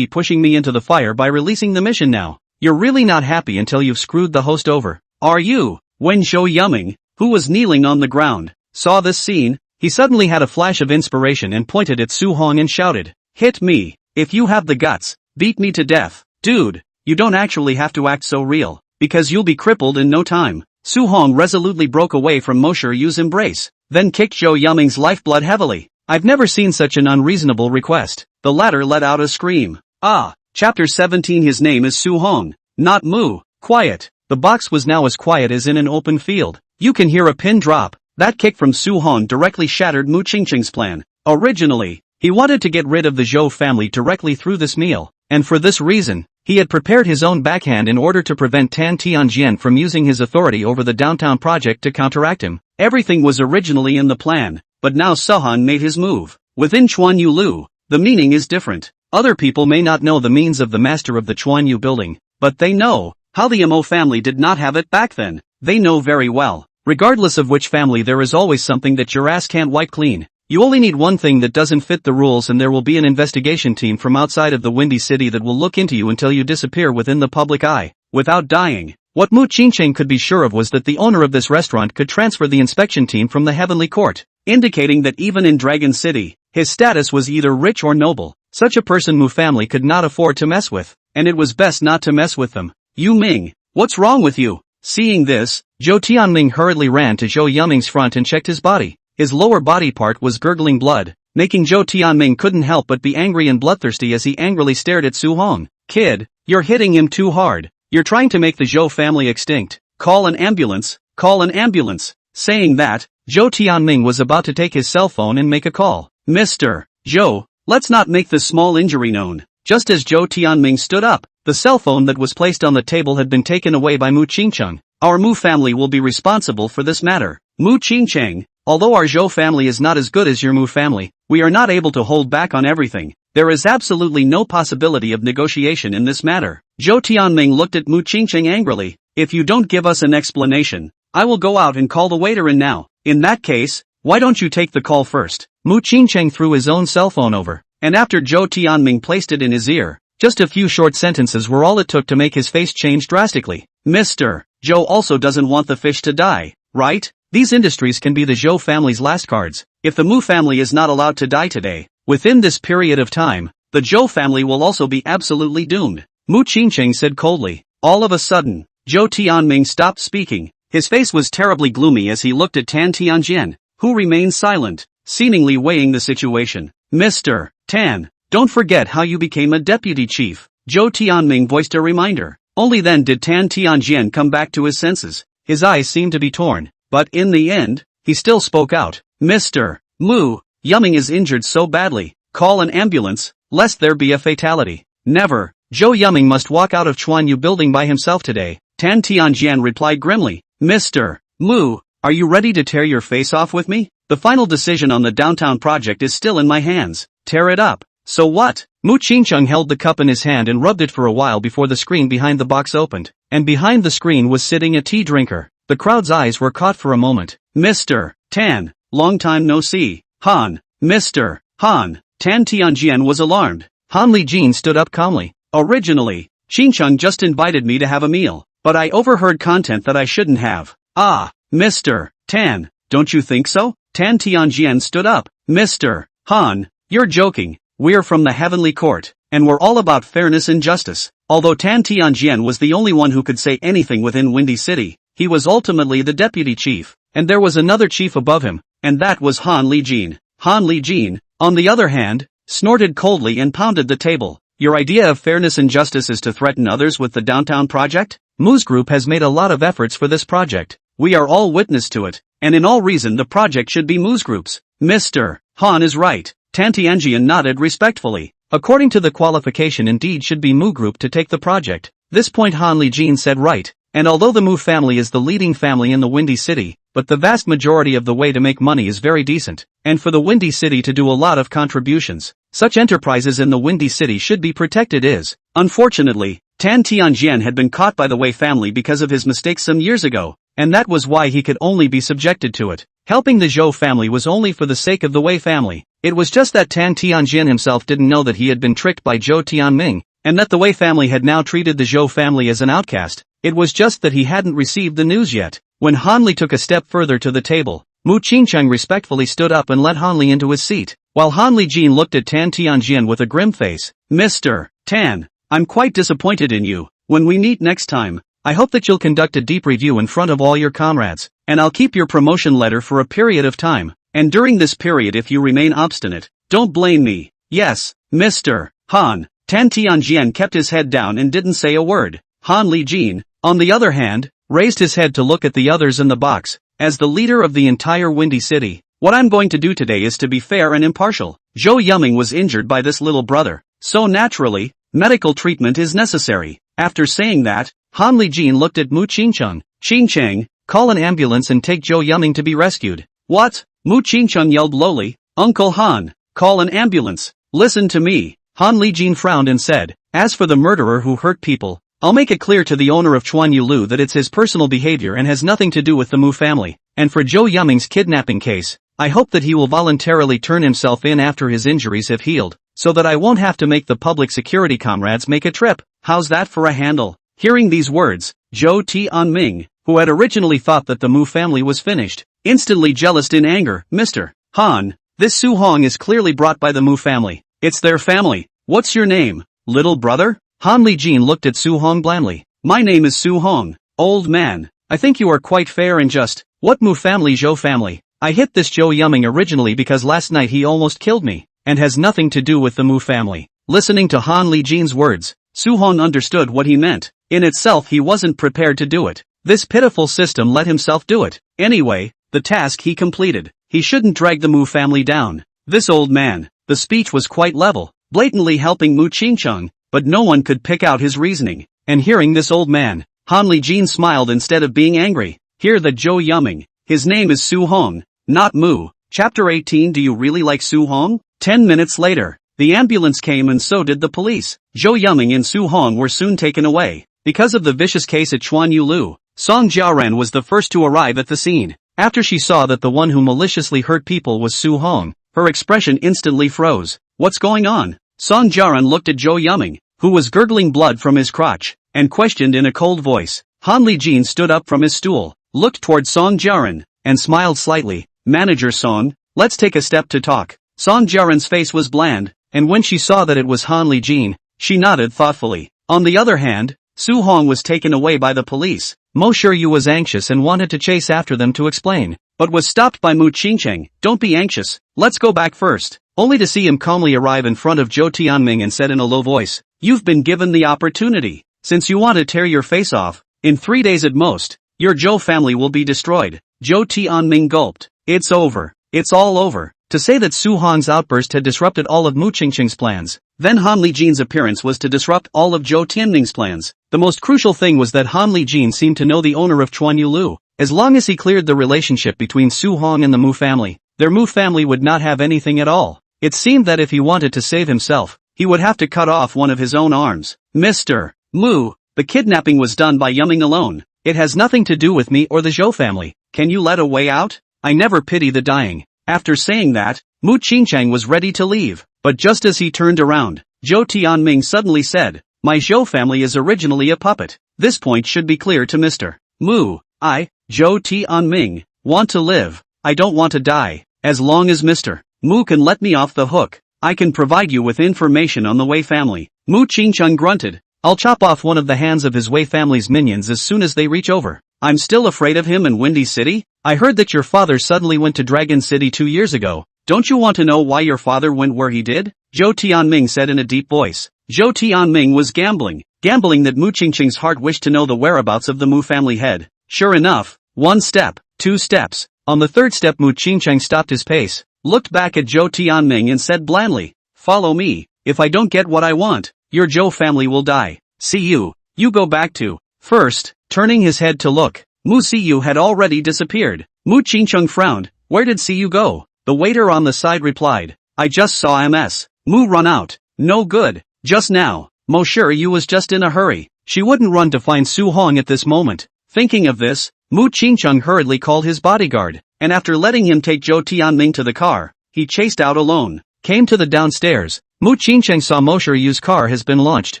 pushing me into the fire by releasing the mission now. You're really not happy until you've screwed the host over, are you? When Zhou Yuming, who was kneeling on the ground, saw this scene, he suddenly had a flash of inspiration and pointed at Su Hong and shouted, "Hit me, if you have the guts, beat me to death." Dude, you don't actually have to act so real, because you'll be crippled in no time. Su Hong resolutely broke away from Mo Shiryu's embrace, then kicked Zhou Yuming's lifeblood heavily. I've never seen such an unreasonable request. The latter let out a scream. Ah, Chapter 17. His name is Su Hong, not Mu. Quiet. The box was now as quiet as in an open field. You can hear a pin drop. That kick from Su Hong directly shattered Mu Qingqing's plan. Originally, he wanted to get rid of the Zhou family directly through this meal, and for this reason, he had prepared his own backhand in order to prevent Tan Tianjian from using his authority over the downtown project to counteract him. Everything was originally in the plan, but now Suhan made his move. Within Chuanyu Lu, the meaning is different. Other people may not know the means of the master of the Chuanyu building, but they know how the Mo family did not have it back then. They know very well. Regardless of which family, there is always something that your ass can't wipe clean. You only need one thing that doesn't fit the rules, and there will be an investigation team from outside of the Windy City that will look into you until you disappear within the public eye, without dying. What Mu Qingqing could be sure of was that the owner of this restaurant could transfer the inspection team from the Heavenly Court, indicating that even in Dragon City, his status was either rich or noble. Such a person Mu family could not afford to mess with, and it was best not to mess with them. Yu Ming, what's wrong with you? Seeing this, Zhou Tianming hurriedly ran to Zhou Yuming's front and checked his body. His lower body part was gurgling blood, making Zhou Tianming couldn't help but be angry and bloodthirsty as he angrily stared at Su Hong. Kid, you're hitting him too hard. You're trying to make the Zhou family extinct. Call an ambulance, call an ambulance. Saying that, Zhou Tianming was about to take his cell phone and make a call. Mr. Zhou, let's not make this small injury known. Just as Zhou Tianming stood up, the cell phone that was placed on the table had been taken away by Mu Qingqing. Our Mu family will be responsible for this matter. Mu Qingqing, although our Zhou family is not as good as your Mu family, we are not able to hold back on everything. There is absolutely no possibility of negotiation in this matter. Zhou Tianming looked at Mu Qingqing angrily. If you don't give us an explanation, I will go out and call the waiter in now. In that case, why don't you take the call first? Mu Qingqing threw his own cell phone over, and after Zhou Tianming placed it in his ear, just a few short sentences were all it took to make his face change drastically. Mr. Zhou also doesn't want the fish to die, right? These industries can be the Zhou family's last cards. If the Mu family is not allowed to die today, within this period of time, the Zhou family will also be absolutely doomed. Mu Qingqing said coldly. All of a sudden, Zhou Tianming stopped speaking. His face was terribly gloomy as he looked at Tan Tianjian, who remained silent, seemingly weighing the situation. Mr. Tan, don't forget how you became a deputy chief. Zhou Tianming voiced a reminder. Only then did Tan Tianjian come back to his senses. His eyes seemed to be torn, but in the end, he still spoke out. Mr. Mu, Yuming is injured so badly. Call an ambulance, lest there be a fatality. Never. Zhou Yuming must walk out of Chuanyu building by himself today. Tan Tianjian replied grimly. Mr. Mu, are you ready to tear your face off with me? The final decision on the downtown project is still in my hands. Tear it up. So what? Mu Qingqing held the cup in his hand and rubbed it for a while before the screen behind the box opened, and behind the screen was sitting a tea drinker. The crowd's eyes were caught for a moment. Mr. Tan, long time no see. Han. Mr. Han. Tan Tianjian was alarmed. Han Lijin stood up calmly. Originally, Qingqing just invited me to have a meal, but I overheard content that I shouldn't have. Ah, Mr. Tan, don't you think so? Tan Tianjian stood up. Mr. Han, you're joking. We're from the Heavenly Court, and we're all about fairness and justice. Although Tan Tianjian was the only one who could say anything within Windy City, he was ultimately the deputy chief, and there was another chief above him, and that was Han Lijin. Han Lijin, on the other hand, snorted coldly and pounded the table. Your idea of fairness and justice is to threaten others with the downtown project? Mu's group has made a lot of efforts for this project. We are all witness to it, and in all reason the project should be Mu's group's. Mr. Han is right. Tan Tianjian nodded respectfully. According to the qualification, indeed should be Mu group to take the project. This point Han Lijin said right, and although the Mu family is the leading family in the Windy City, but the vast majority of the way to make money is very decent, and for the Windy City to do a lot of contributions, such enterprises in the Windy City should be protected is. Unfortunately, Tan Tianjian had been caught by the Wei family because of his mistakes some years ago, and that was why he could only be subjected to it. Helping the Zhou family was only for the sake of the Wei family. It was just that Tan Tianjian himself didn't know that he had been tricked by Zhou Tianming, and that the Wei family had now treated the Zhou family as an outcast. It was just that he hadn't received the news yet. When Hanli took a step further to the table, Mu Qingcheng respectfully stood up and let Hanli into his seat, while Hanli Jin looked at Tan Tianjian with a grim face. Mr. Tan, I'm quite disappointed in you. When we meet next time, I hope that you'll conduct a deep review in front of all your comrades, and I'll keep your promotion letter for a period of time, and during this period if you remain obstinate, don't blame me. Yes, Mr. Han. Tan Tianjian kept his head down and didn't say a word. Han Li Jin, on the other hand, raised his head to look at the others in the box. As the leader of the entire Windy City, what I'm going to do today is to be fair and impartial. Zhou Yuming was injured by this little brother, so naturally, medical treatment is necessary. After saying that, Han Li Jin looked at Mu Qingcheng. Qingcheng, call an ambulance and take Zhou Yuming to be rescued. What? Mu Qingcheng yelled lowly. Uncle Han, call an ambulance. Listen to me. Han Li Jin frowned and said, as for the murderer who hurt people, I'll make it clear to the owner of Chuan Yulu that it's his personal behavior and has nothing to do with the Mu family. And for Zhou Yuming's kidnapping case, I hope that he will voluntarily turn himself in after his injuries have healed, so that I won't have to make the public security comrades make a trip. How's that for a handle? Hearing these words, Zhou Tianming, who had originally thought that the Mu family was finished, instantly jealoused in anger. Mr. Han, this Su Hong is clearly brought by the Mu family. It's their family. What's your name, little brother? Han Li Jin looked at Su Hong blandly. My name is Su Hong, old man. I think you are quite fair and just. What Mu family, Zhou family? I hit this Zhou Yuming originally because last night he almost killed me, and has nothing to do with the Mu family. Listening to Han Li Jin's words, Su Hong understood what he meant. In itself he wasn't prepared to do it. This pitiful system let himself do it. Anyway, the task he completed. He shouldn't drag the Mu family down. This old man. The speech was quite level, blatantly helping Mu Qingcheng, but no one could pick out his reasoning. And hearing this old man, Han Li Jin smiled instead of being angry. Hear that Zhou Yuming. His name is Su Hong, not Mu. Chapter 18. Do you really like Su Hong? 10 minutes later, the ambulance came and so did the police. Zhou Yuming and Su Hong were soon taken away. Because of the vicious case at Chuan Yulu, Song Jiaoran was the first to arrive at the scene. After she saw that the one who maliciously hurt people was Su Hong, her expression instantly froze. What's going on? Song Jiaoran looked at Zhou Yuming, who was gurgling blood from his crotch, and questioned in a cold voice. Han Li Jin stood up from his stool, looked toward Song Jiaoran, and smiled slightly. Manager Song, let's take a step to talk. Song Jiaoran's face was bland, and when she saw that it was Han Li Jin, she nodded thoughtfully. On the other hand, Su Hong was taken away by the police. Mo Shiyu was anxious and wanted to chase after them to explain, but was stopped by Mu Qingcheng. Don't be anxious, let's go back first. Only to see him calmly arrive in front of Zhou Tianming and said in a low voice, you've been given the opportunity. Since you want to tear your face off, in 3 days at most, your Zhou family will be destroyed. Zhou Tianming gulped. It's over. It's all over. To say that Su Hong's outburst had disrupted all of Mu Qingcheng's plans, then Han Li Jin's appearance was to disrupt all of Zhou Tianming's plans. The most crucial thing was that Han Li Jin seemed to know the owner of Chuan Yulu. As long as he cleared the relationship between Su Hong and the Mu family, their Mu family would not have anything at all. It seemed that if he wanted to save himself, he would have to cut off one of his own arms. Mr. Mu, the kidnapping was done by Yuming alone. It has nothing to do with me or the Zhou family. Can you let a way out? I never pity the dying. After saying that, Mu Qingcheng was ready to leave, but just as he turned around, Zhou Tianming suddenly said, my Zhou family is originally a puppet. This point should be clear to Mr. Mu. I, Zhou Tianming, want to live. I don't want to die. As long as Mr. Mu can let me off the hook, I can provide you with information on the Wei family. Mu Qingcheng grunted. I'll chop off one of the hands of his Wei family's minions as soon as they reach over. I'm still afraid of him in Windy City? I heard that your father suddenly went to Dragon City 2 years ago. Don't you want to know why your father went where he did? Zhou Tianming said in a deep voice. Zhou Tianming was gambling that Mu Qingcheng's heart wished to know the whereabouts of the Mu family head. Sure enough, 1 step, 2 steps. On the 3rd step Mu Qingcheng stopped his pace, looked back at Zhou Tianming and said blandly, follow me. If I don't get what I want, your Zhou family will die. See you. You go back to. First, turning his head to look, Mu Siyu had already disappeared. Mu Qingcheng frowned. Where did Siyu go? The waiter on the side replied. I just saw MS. Mu run out. No good. Just now. Mo Shiyu was just in a hurry. She wouldn't run to find Su Hong at this moment. Thinking of this, Mu Qingcheng hurriedly called his bodyguard, and after letting him take Zhou Tianming to the car, he chased out alone. Came to the downstairs. Mu Qingcheng saw Mo Shiyu's car has been launched.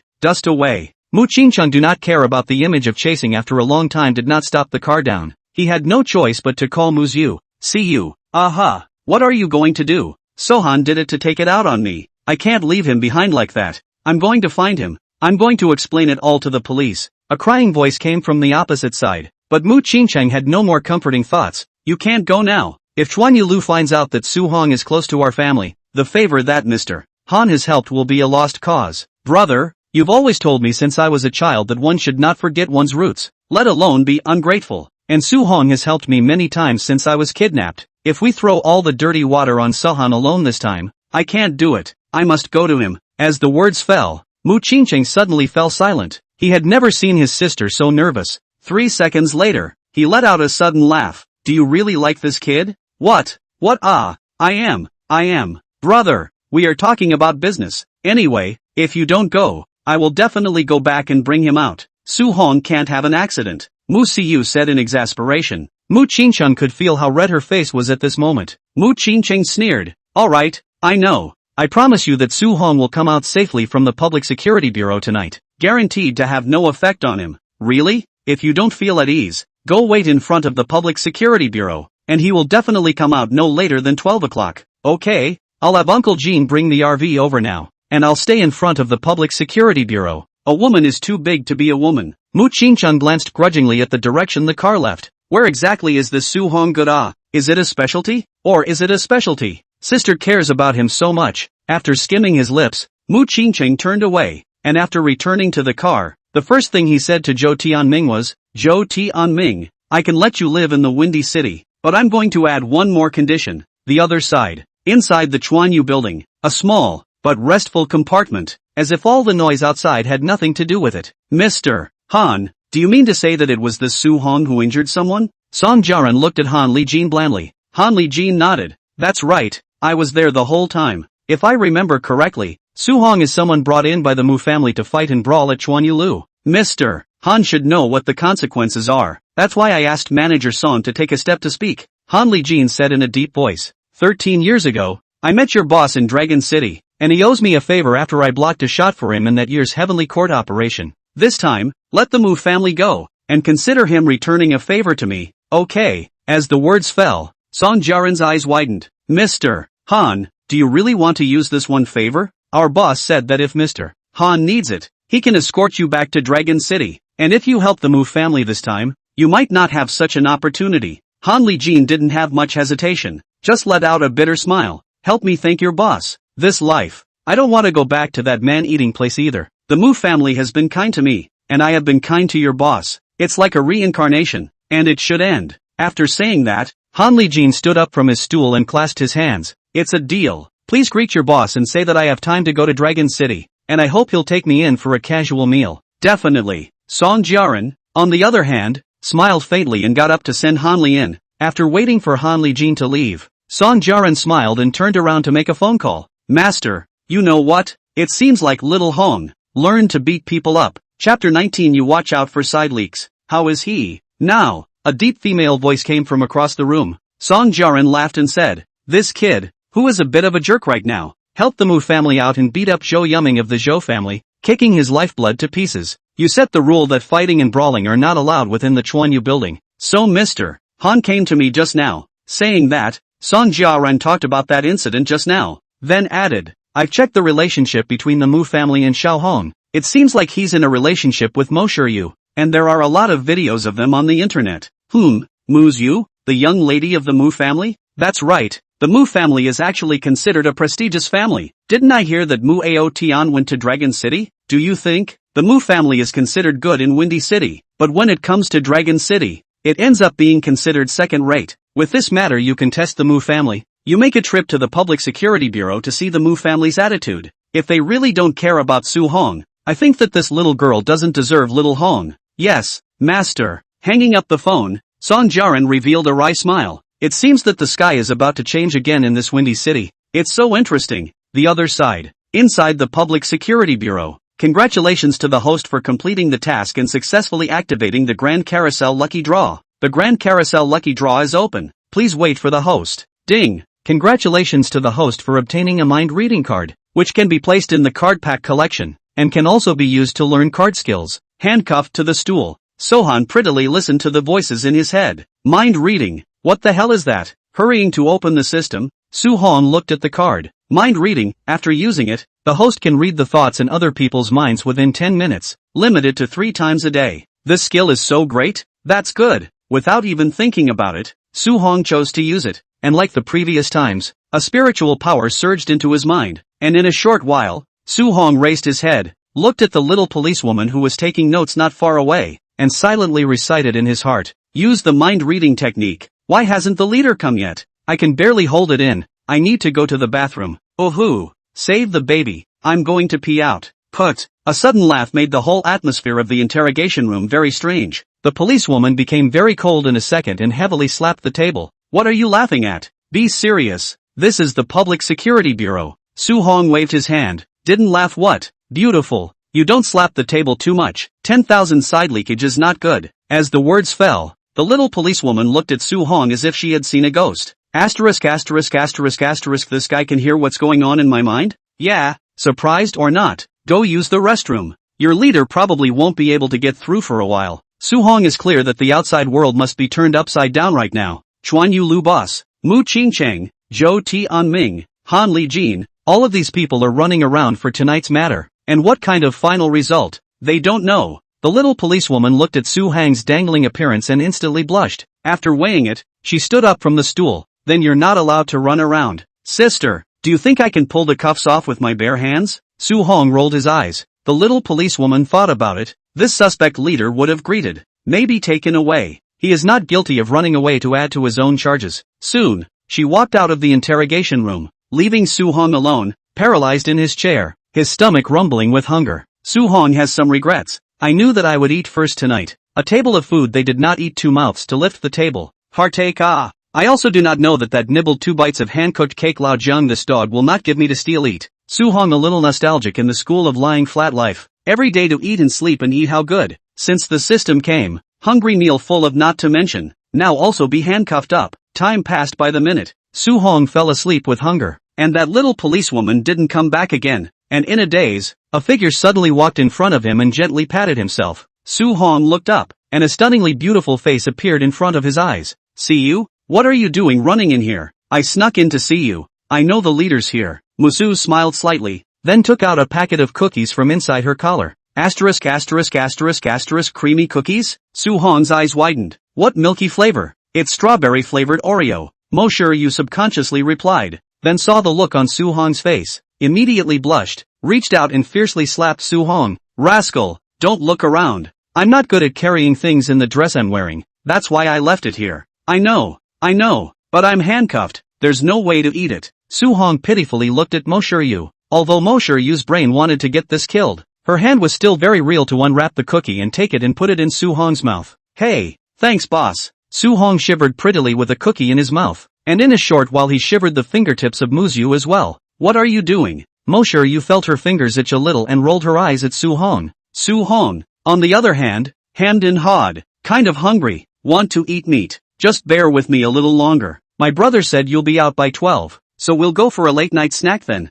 Dust away. Mu Qingcheng do not care about the image of chasing after a long time did not stop the car down. He had no choice but to call Muyu. See you. Aha. What are you going to do? Sohan did it to take it out on me. I can't leave him behind like that. I'm going to find him. I'm going to explain it all to the police. A crying voice came from the opposite side. But Mu Qingcheng had no more comforting thoughts. You can't go now. If Chuan Yulu finds out that Su Hong is close to our family, the favor that Mr. Han has helped will be a lost cause. Brother, you've always told me since I was a child that one should not forget one's roots, let alone be ungrateful. And Su Hong has helped me many times since I was kidnapped. If we throw all the dirty water on Sohan alone this time, I can't do it. I must go to him. As the words fell, Mu Qingcheng suddenly fell silent. He had never seen his sister so nervous. 3 seconds later, he let out a sudden laugh. Do you really like this kid? What? What? I am. Brother, we are talking about business. Anyway, if you don't go, I will definitely go back and bring him out. Su Hong can't have an accident, Mu Siyu said in exasperation. Mu Qingcheng could feel how red her face was at this moment. Mu Qingcheng sneered. Alright, I know. I promise you that Su Hong will come out safely from the Public Security Bureau tonight. Guaranteed to have no effect on him. Really? If you don't feel at ease, go wait in front of the Public Security Bureau, and he will definitely come out no later than 12 o'clock. Okay, I'll have Uncle Jean bring the RV over now, and I'll stay in front of the Public Security Bureau. A woman is too big to be a woman. Mu Qingcheng glanced grudgingly at the direction the car left. Where exactly is this Su Hong good? Is it a specialty? Or is it a specialty? Sister cares about him so much. After skimming his lips, Mu Qingcheng turned away, and after returning to the car, the first thing he said to Zhou Tianming was, Zhou Tianming, I can let you live in the Windy City, but I'm going to add one more condition. The other side. Inside the Chuanyu building, a small, but restful compartment, as if all the noise outside had nothing to do with it. Mr. Han, do you mean to say that it was this Su Hong who injured someone? Song Jiaran looked at Han Lijin blandly. Han Lijin nodded. That's right, I was there the whole time. If I remember correctly, Su Hong is someone brought in by the Mu family to fight and brawl at Chuanyulu. Mr. Han should know what the consequences are. That's why I asked Manager Song to take a step to speak. Han Lijin said in a deep voice. 13 years ago, I met your boss in Dragon City, and he owes me a favor after I blocked a shot for him in that year's Heavenly Court operation. This time, let the Mu family go, and consider him returning a favor to me. Okay. As the words fell, Song Jiaran's eyes widened. Mr. Han, do you really want to use this one favor? Our boss said that if Mr. Han needs it, he can escort you back to Dragon City, and if you help the Mu family this time, you might not have such an opportunity. Han Lijin didn't have much hesitation, just let out a bitter smile. Help me thank your boss. This life. I don't want to go back to that man-eating place either. The Mu family has been kind to me, and I have been kind to your boss. It's like a reincarnation, and it should end. After saying that, Han Lijin stood up from his stool and clasped his hands. It's a deal. Please greet your boss and say that I have time to go to Dragon City, and I hope he'll take me in for a casual meal. Definitely. Song Jiaran, on the other hand, smiled faintly and got up to send Han Li in. After waiting for Han Lijin to leave, Song Jiaran smiled and turned around to make a phone call. Master, you know what? It seems like little Hong learned to beat people up. Chapter 19. You watch out for side leaks. How is he? Now, a deep female voice came from across the room. Song Jiaran laughed and said, this kid, who is a bit of a jerk right now, helped the Mu family out and beat up Zhou Yuming of the Zhou family, kicking his lifeblood to pieces. You set the rule that fighting and brawling are not allowed within the Chuanyu building. So Mr. Han came to me just now, saying that, Song Jiaran talked about that incident just now, then added, I've checked the relationship between the Mu family and Xiao Hong. It seems like he's in a relationship with Mo Shiryu, and there are a lot of videos of them on the internet. Mu's Yu, the young lady of the Mu family? That's right, the Mu family is actually considered a prestigious family. Didn't I hear that Mu Ao Tian went to Dragon City? Do you think? The Mu family is considered good in Windy City, but when it comes to Dragon City, it ends up being considered second-rate. With this matter you can test the Mu family. You make a trip to the Public Security Bureau to see the Mu family's attitude. If they really don't care about Su Hong, I think that this little girl doesn't deserve little Hong. Yes, master. Hanging up the phone, Song Jiaran revealed a wry smile. It seems that the sky is about to change again in this Windy City. It's so interesting. The other side. Inside the Public Security Bureau. Congratulations to the host for completing the task and successfully activating the Grand Carousel Lucky Draw. The Grand Carousel Lucky Draw is open. Please wait for the host. Ding! Congratulations to the host for obtaining a mind reading card, which can be placed in the card pack collection, and can also be used to learn card skills. Handcuffed to the stool, Sohan prettily listened to the voices in his head. Mind reading. What the hell is that? Hurrying to open the system, Suhong looked at the card. Mind reading. After using it, the host can read the thoughts in other people's minds within 10 minutes, limited to 3 times a day. This skill is so great. That's good. Without even thinking about it, Suhong chose to use it, and like the previous times, a spiritual power surged into his mind, and in a short while, Suhong raised his head, looked at the little policewoman who was taking notes not far away, and silently recited in his heart, "Use the mind-reading technique. Why hasn't the leader come yet? I can barely hold it in. I need to go to the bathroom. Oh-hoo. Save the baby. I'm going to pee out." Put. A sudden laugh made the whole atmosphere of the interrogation room very strange. The policewoman became very cold in a second and heavily slapped the table. "What are you laughing at? Be serious. This is the Public Security Bureau." Suhong waved his hand. "Didn't laugh what? Beautiful. You don't slap the table too much. 10,000 side leakage is not good." As the words fell, the little policewoman looked at Suhong as if she had seen a ghost. Asterisk asterisk asterisk asterisk. This guy can hear what's going on in my mind? Yeah, surprised or not, go use the restroom. Your leader probably won't be able to get through for a while. Suhong is clear that the outside world must be turned upside down right now. Chuan Yu Lu Boss, Mu Qingcheng, Zhou Tianming, Han Li Jin, all of these people are running around for tonight's matter. And what kind of final result? They don't know. The little policewoman looked at Su Hang's dangling appearance and instantly blushed. After weighing it, she stood up from the stool. "Then you're not allowed to run around. Sister, do you think I can pull the cuffs off with my bare hands?" Su Hong rolled his eyes. The little policewoman thought about it. This suspect leader would have greeted. Maybe taken away. He is not guilty of running away to add to his own charges. Soon, she walked out of the interrogation room, leaving Su Hong alone, paralyzed in his chair, his stomach rumbling with hunger. Su Hong has some regrets. "I knew that I would eat first tonight." A table of food they did not eat, 2 mouths to lift the table. Partake ah. I also do not know that nibbled 2 bites of hand-cooked cake. Lao Jiang, this dog will not give me to steal eat. Su Hong a little nostalgic in the school of lying flat life. Every day to eat and sleep and eat, how good. Since the system came, hungry meal full of not to mention, now also be handcuffed up. Time passed by the minute. Su Hong fell asleep with hunger, and that little policewoman didn't come back again, and in a daze, a figure suddenly walked in front of him and gently patted himself. Su Hong looked up, and a stunningly beautiful face appeared in front of his eyes. "See you? What are you doing running in here?" "I snuck in to see you. I know the leader's here." Musu smiled slightly, then took out a packet of cookies from inside her collar. Asterisk asterisk asterisk asterisk creamy cookies? Su Hong's eyes widened. "What milky flavor?" "It's strawberry flavored Oreo." Mosher Yu subconsciously replied, then saw the look on Su Hong's face, immediately blushed, reached out and fiercely slapped Su Hong. "Rascal, don't look around. I'm not good at carrying things in the dress I'm wearing. That's why I left it here." I know, but I'm handcuffed. There's no way to eat it." Su Hong pitifully looked at Mosher Yu. Although Mosher Yu's brain wanted to get this killed, her hand was still very real to unwrap the cookie and take it and put it in Su Hong's mouth. "Hey, thanks boss." Su Hong shivered prettily with a cookie in his mouth, and in a short while he shivered the fingertips of Muyu as well. "What are you doing?" Mosher Yu felt her fingers itch a little and rolled her eyes at Su Hong. Su Hong, on the other hand, hemmed and hawed. "Kind of hungry. Want to eat meat. Just bear with me a little longer. My brother said you'll be out by 12, so we'll go for a late night snack then."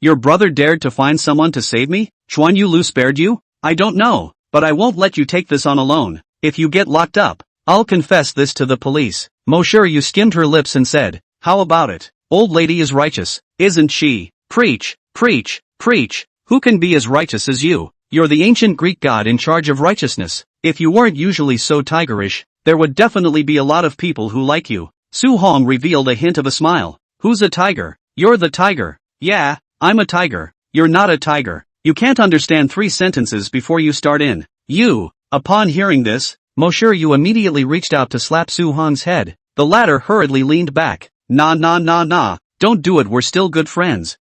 Your brother dared to find someone to save me? Chuan Yu Lu spared you? I don't know, but I won't let you take this on alone. If you get locked up, I'll confess this to the police." Mosher Yu skimmed her lips and said, "How about it? Old lady is righteous, isn't she? Preach, preach, preach. Who can be as righteous as you? You're the ancient Greek god in charge of righteousness. If you weren't usually so tigerish, there would definitely be a lot of people who like you." Su Hong revealed a hint of a smile. "Who's a tiger?" "You're the tiger." "Yeah, I'm a tiger." "You're not a tiger. You can't understand 3 sentences before you start in." "You." Upon hearing this, Mosher Yu immediately reached out to slap Su Hong's head. The latter hurriedly leaned back. Nah, don't do it, we're still good friends."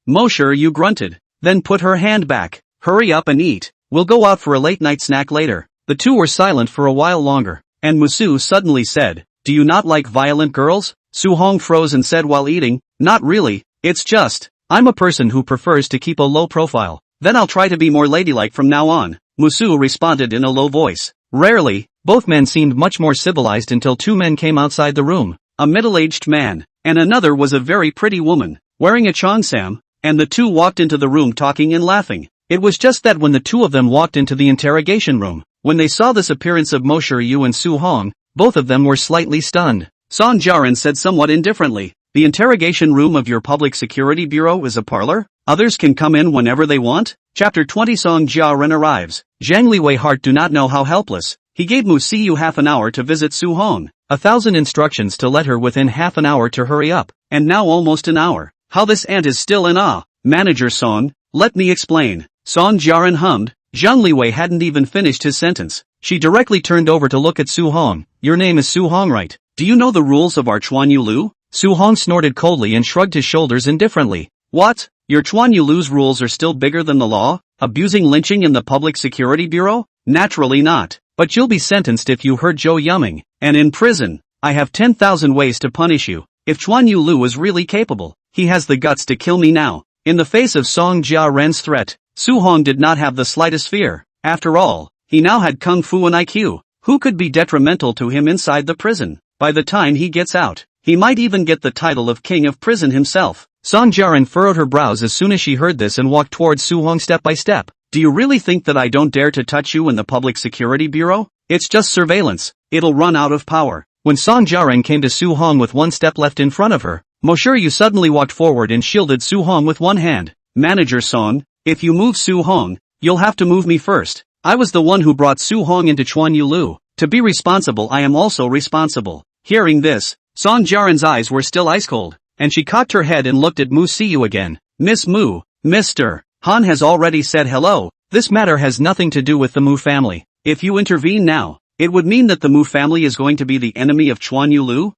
Mosher Yu grunted, then put her hand back. "Hurry up and eat. We'll go out for a late night snack later." The two were silent for a while longer, and Musu suddenly said, "Do you not like violent girls?" Su Hong froze and said while eating, "Not really, it's just, I'm a person who prefers to keep a low profile. Then I'll try to be more ladylike from now on." Musu responded in a low voice. Rarely, both men seemed much more civilized until 2 men came outside the room. A middle-aged man, and another was a very pretty woman, wearing a cheongsam, and the 2 walked into the room talking and laughing. It was just that when the two of them walked into the interrogation room, when they saw this appearance of Mo Shiryu and Su Hong, both of them were slightly stunned. Song Jiaran said somewhat indifferently, "The interrogation room of your public security bureau is a parlor? Others can come in whenever they want?" Chapter 20 Song Jiaran arrives. Zhang Liwei heart do not know how helpless. He gave Mu Siyu half an hour to visit Su Hong, 1,000 instructions to let her within half an hour to hurry up, and now almost an hour. How this ant is still in awe. Manager Song, let me explain. Song Jiaran hummed. Zhang Liwei hadn't even finished his sentence. She directly turned over to look at Su Hong. Your name is Su Hong, right? Do you know the rules of our Chuan Yu Lu? Su Hong snorted coldly and shrugged his shoulders indifferently. What? Your Chuan Yu Lu's rules are still bigger than the law? Abusing lynching in the Public Security Bureau? Naturally not. But you'll be sentenced if you hurt Zhou Yuming, and in prison. I have 10,000 ways to punish you. If Chuan Yu Lu is really capable, he has the guts to kill me now. In the face of Song Jiaran's threat, Su Hong did not have the slightest fear. After all, he now had Kung Fu and IQ. Who could be detrimental to him inside the prison? By the time he gets out, he might even get the title of King of Prison himself. Song Jiaran furrowed her brows as soon as she heard this and walked towards Su Hong step by step. Do you really think that I don't dare to touch you in the Public Security Bureau? It's just surveillance. It'll run out of power. When Song Jiaran came to Su Hong with one step left in front of her, Mo Shiryu suddenly walked forward and shielded Su Hong with one hand. Manager Song, if you move Su Hong, you'll have to move me first. I was the one who brought Su Hong into Chuan Yu Lu. To be responsible, I am also responsible. Hearing this, Song Jiaran's eyes were still ice cold, and she cocked her head and looked at Mu Siyu again. Miss Mu, Mr. Han has already said hello. This matter has nothing to do with the Mu family. If you intervene now, it would mean that the Mu family is going to be the enemy of Chuan Yu Lu?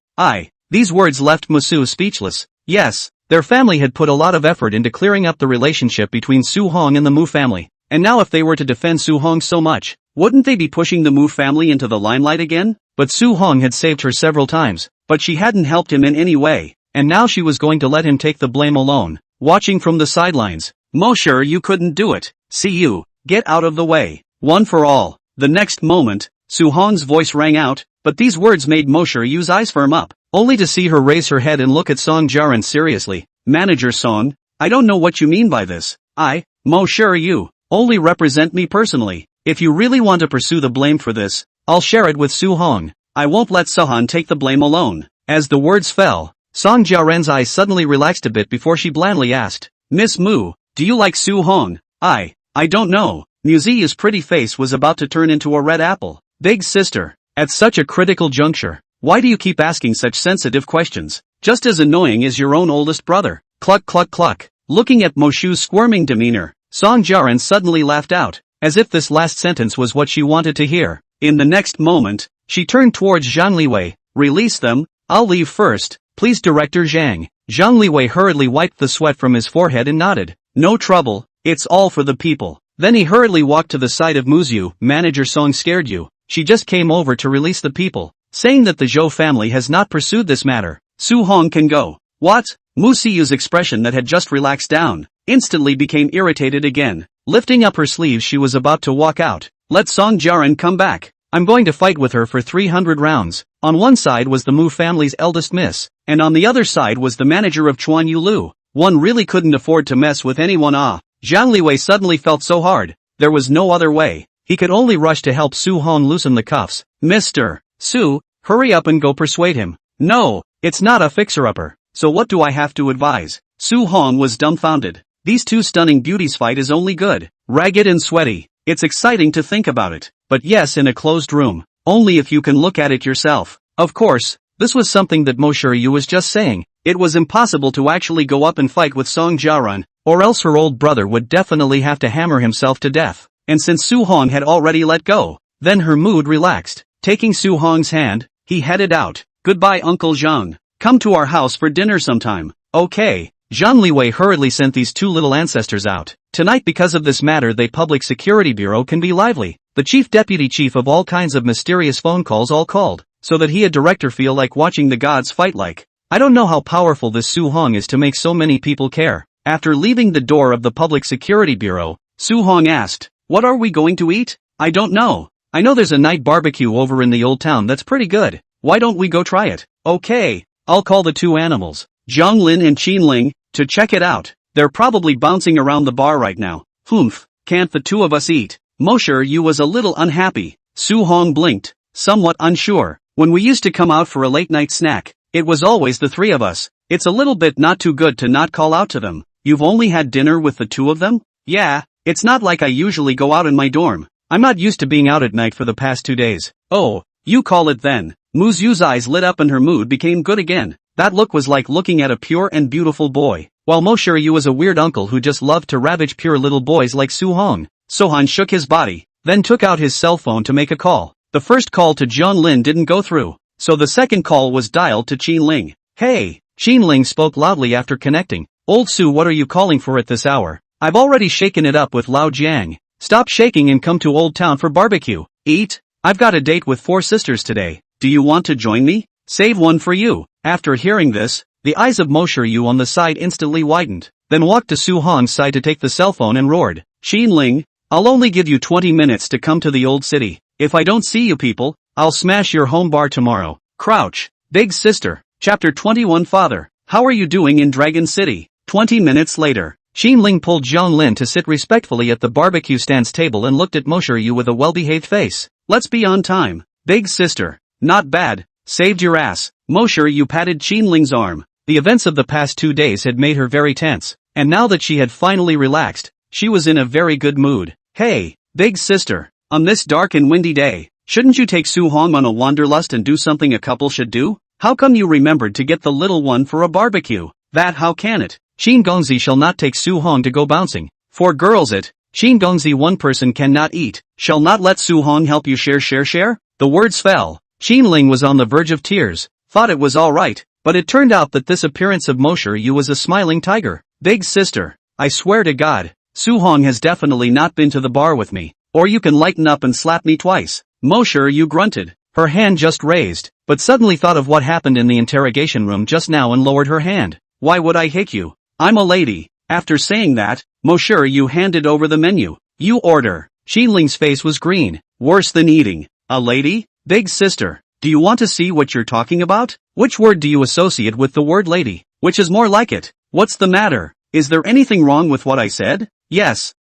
These words left Musu speechless. Yes, their family had put a lot of effort into clearing up the relationship between Su Hong and the Mu family, and now if they were to defend Su Hong so much, wouldn't they be pushing the Mu family into the limelight again? But Su Hong had saved her several times, but she hadn't helped him in any way, and now she was going to let him take the blame alone. Watching from the sidelines, Mo sure you couldn't do it. See you, get out of the way. One for all. The next moment, Su Hong's voice rang out, but these words made Mo Shiryu's eyes firm up, only to see her raise her head and look at Song Jiaran seriously. Manager Song, I don't know what you mean by this. Mo Shiryu, only represent me personally. If you really want to pursue the blame for this, I'll share it with Su Hong. I won't let Suhan take the blame alone. As the words fell, Song Jiaran's eyes suddenly relaxed a bit before she blandly asked, Miss Mu, do you like Su Hong? I don't know. Muzi's pretty face was about to turn into a red apple. Big sister, at such a critical juncture, why do you keep asking such sensitive questions? Just as annoying as your own oldest brother. Cluck cluck cluck. Looking at Moshu's squirming demeanor, Song Jiaran suddenly laughed out, as if this last sentence was what she wanted to hear. In the next moment, she turned towards Zhang Liwei. Release them, I'll leave first, please Director Zhang. Zhang Liwei hurriedly wiped the sweat from his forehead and nodded. No trouble, it's all for the people. Then he hurriedly walked to the side of Muyu. Manager Song scared you. She just came over to release the people, saying that the Zhou family has not pursued this matter. Su Hong can go. What? Mu Siyu's expression that had just relaxed down, instantly became irritated again. Lifting up her sleeves she was about to walk out. Let Song Jiaran come back. I'm going to fight with her for 300 rounds. On one side was the Mu family's eldest miss, and on the other side was the manager of Chuan Yu Lu. One really couldn't afford to mess with anyone. Zhang Liwei suddenly felt so hard, there was no other way. He could only rush to help Su Hong loosen the cuffs. Mr. Su, hurry up and go persuade him. No, it's not a fixer-upper. So what do I have to advise? Su Hong was dumbfounded. These two stunning beauties fight is only good. Ragged and sweaty. It's exciting to think about it. But yes, in a closed room. Only if you can look at it yourself. Of course, this was something that Mo Shiryu was just saying. It was impossible to actually go up and fight with Song Jiaran, or else her old brother would definitely have to hammer himself to death. And since Su Hong had already let go, then her mood relaxed. Taking Su Hong's hand, he headed out. Goodbye Uncle Zhang. Come to our house for dinner sometime. Okay. Zhang Liwei hurriedly sent these two little ancestors out. Tonight because of this matter the Public Security Bureau can be lively. The chief deputy chief of all kinds of mysterious phone calls all called, so that he a director feel like watching the gods fight like. I don't know how powerful this Su Hong is to make so many people care. After leaving the door of the Public Security Bureau, Su Hong asked, what are we going to eat? I don't know. I know there's a night barbecue over in the old town that's pretty good. Why don't we go try it? Okay. I'll call the two animals, Zhang Lin and Qin Ling, to check it out. They're probably bouncing around the bar right now. Humph. can't the two of us eat? Yu was a little unhappy. Su-hong blinked, somewhat unsure. When we used to come out for a late-night snack, it was always the three of us. It's a little bit not too good to not call out to them. You've only had dinner with the two of them? Yeah, it's not like I usually go out in my dorm. I'm not used to being out at night for the past 2 days. Oh, you call it then. Muyu's eyes lit up and her mood became good again. That look was like looking at a pure and beautiful boy, while Yu was a weird uncle who just loved to ravage pure little boys like Su-hong. Sohan shook his body, then took out his cell phone to make a call. The first call to Jianlin didn't go through, so the second call was dialed to Qinling. Hey, Qinling spoke loudly after connecting. Old Su, what are you calling for at this hour? I've already shaken it up with Lao Jiang. Stop shaking and come to Old Town for barbecue. Eat? I've got a date with 4 sisters today. Do you want to join me? Save one for you. After hearing this, the eyes of Yu on the side instantly widened, then walked to Su-hong's side to take the cell phone and roared. Qinling, I'll only give you 20 minutes to come to the old city. If I don't see you people, I'll smash your home bar tomorrow. Crouch. Big sister. Chapter 21. Father, how are you doing in Dragon City? 20 minutes later, Qinling pulled Jianlin to sit respectfully at the barbecue stand's table and looked at Yu with a well-behaved face. Let's be on time. Big sister. Not bad. Saved your ass. Yu patted Qinling's arm. The events of the past 2 days had made her very tense, and now that she had finally relaxed, she was in a very good mood. Hey, big sister, on this dark and windy day, shouldn't you take Su-hong on a wanderlust and do something a couple should do? How come you remembered to get the little one for a barbecue? That how can it? Gongzi shall not take Su-hong to go bouncing. For girls it, Gongzi one person cannot eat, shall not let Su-hong help you share? The words fell. Qinling was on the verge of tears, thought it was alright, but it turned out that this appearance of Yu was a smiling tiger. Big sister, I swear to God, Su-hong has definitely not been to the bar with me, or you can lighten up and slap me twice. Yu grunted, her hand just raised, but suddenly thought of what happened in the interrogation room just now and lowered her hand. Why would I hit you? I'm a lady. After saying that, Yu handed over the menu. You order. Qinling's face was green, worse than eating. A lady? Big sister, do you want to see what you're talking about? Which word do you associate with the word lady? Which is more like it? What's the matter? Is there anything wrong with what I said? Yes,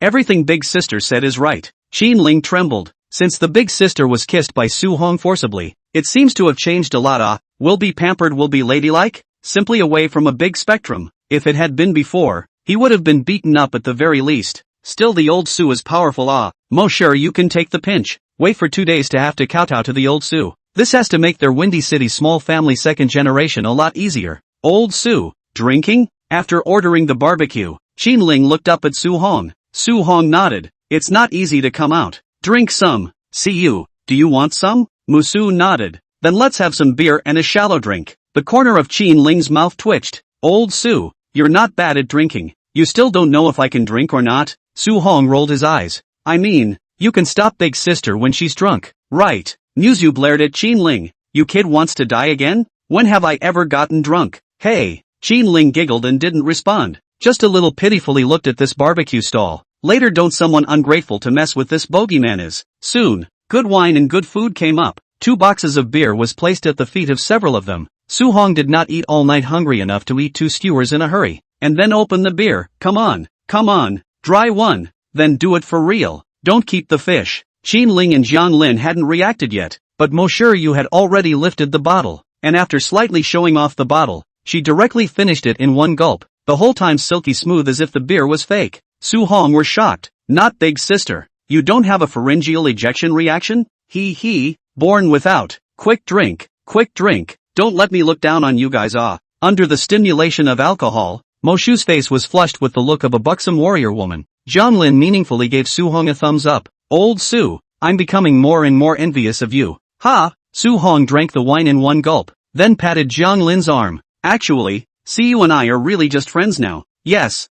everything big sister said is right. Qinling trembled. Since the big sister was kissed by Su-hong forcibly, it seems to have changed a lot. Will be pampered, will be ladylike? Simply away from a big spectrum. If it had been before, he would have been beaten up at the very least. Still the old Su is powerful. You can take the pinch. Wait for 2 days to have to kowtow to the old Su. This has to make their Windy City small family second generation a lot easier. Old Su, drinking? After ordering the barbecue, Qinling looked up at Su-hong. Su-hong nodded. It's not easy to come out. Drink some. See you. Do you want some? Musu nodded. Then let's have some beer and a shallow drink. The corner of Qinling's mouth twitched. Old Su, you're not bad at drinking. You still don't know if I can drink or not? Su-hong rolled his eyes. I mean, you can stop big sister when she's drunk. Right. Muyu blared at Qinling. You kid wants to die again? When have I ever gotten drunk? Hey. Qinling giggled and didn't respond. Just a little pitifully looked at this barbecue stall. Later don't someone ungrateful to mess with this bogeyman is. Soon, good wine and good food came up. 2 boxes of beer was placed at the feet of several of them. Su-hong did not eat all night hungry enough to eat 2 skewers in a hurry. And then open the beer. Come on. Dry one. Then do it for real. Don't keep the fish. Qinling and Jianlin hadn't reacted yet, but Yu had already lifted the bottle, and after slightly showing off the bottle, she directly finished it in one gulp, the whole time silky smooth as if the beer was fake. Su-hong were shocked. Not big sister. You don't have a pharyngeal ejection reaction? Born without. Quick drink. Don't let me look down on you guys. Under the stimulation of alcohol, Moshu's face was flushed with the look of a buxom warrior woman. Jianlin meaningfully gave Su-hong a thumbs up. Old Su, I'm becoming more and more envious of you. Su-hong drank the wine in one gulp, then patted Jianglin's arm. Actually, see, you and I are really just friends now. Yes.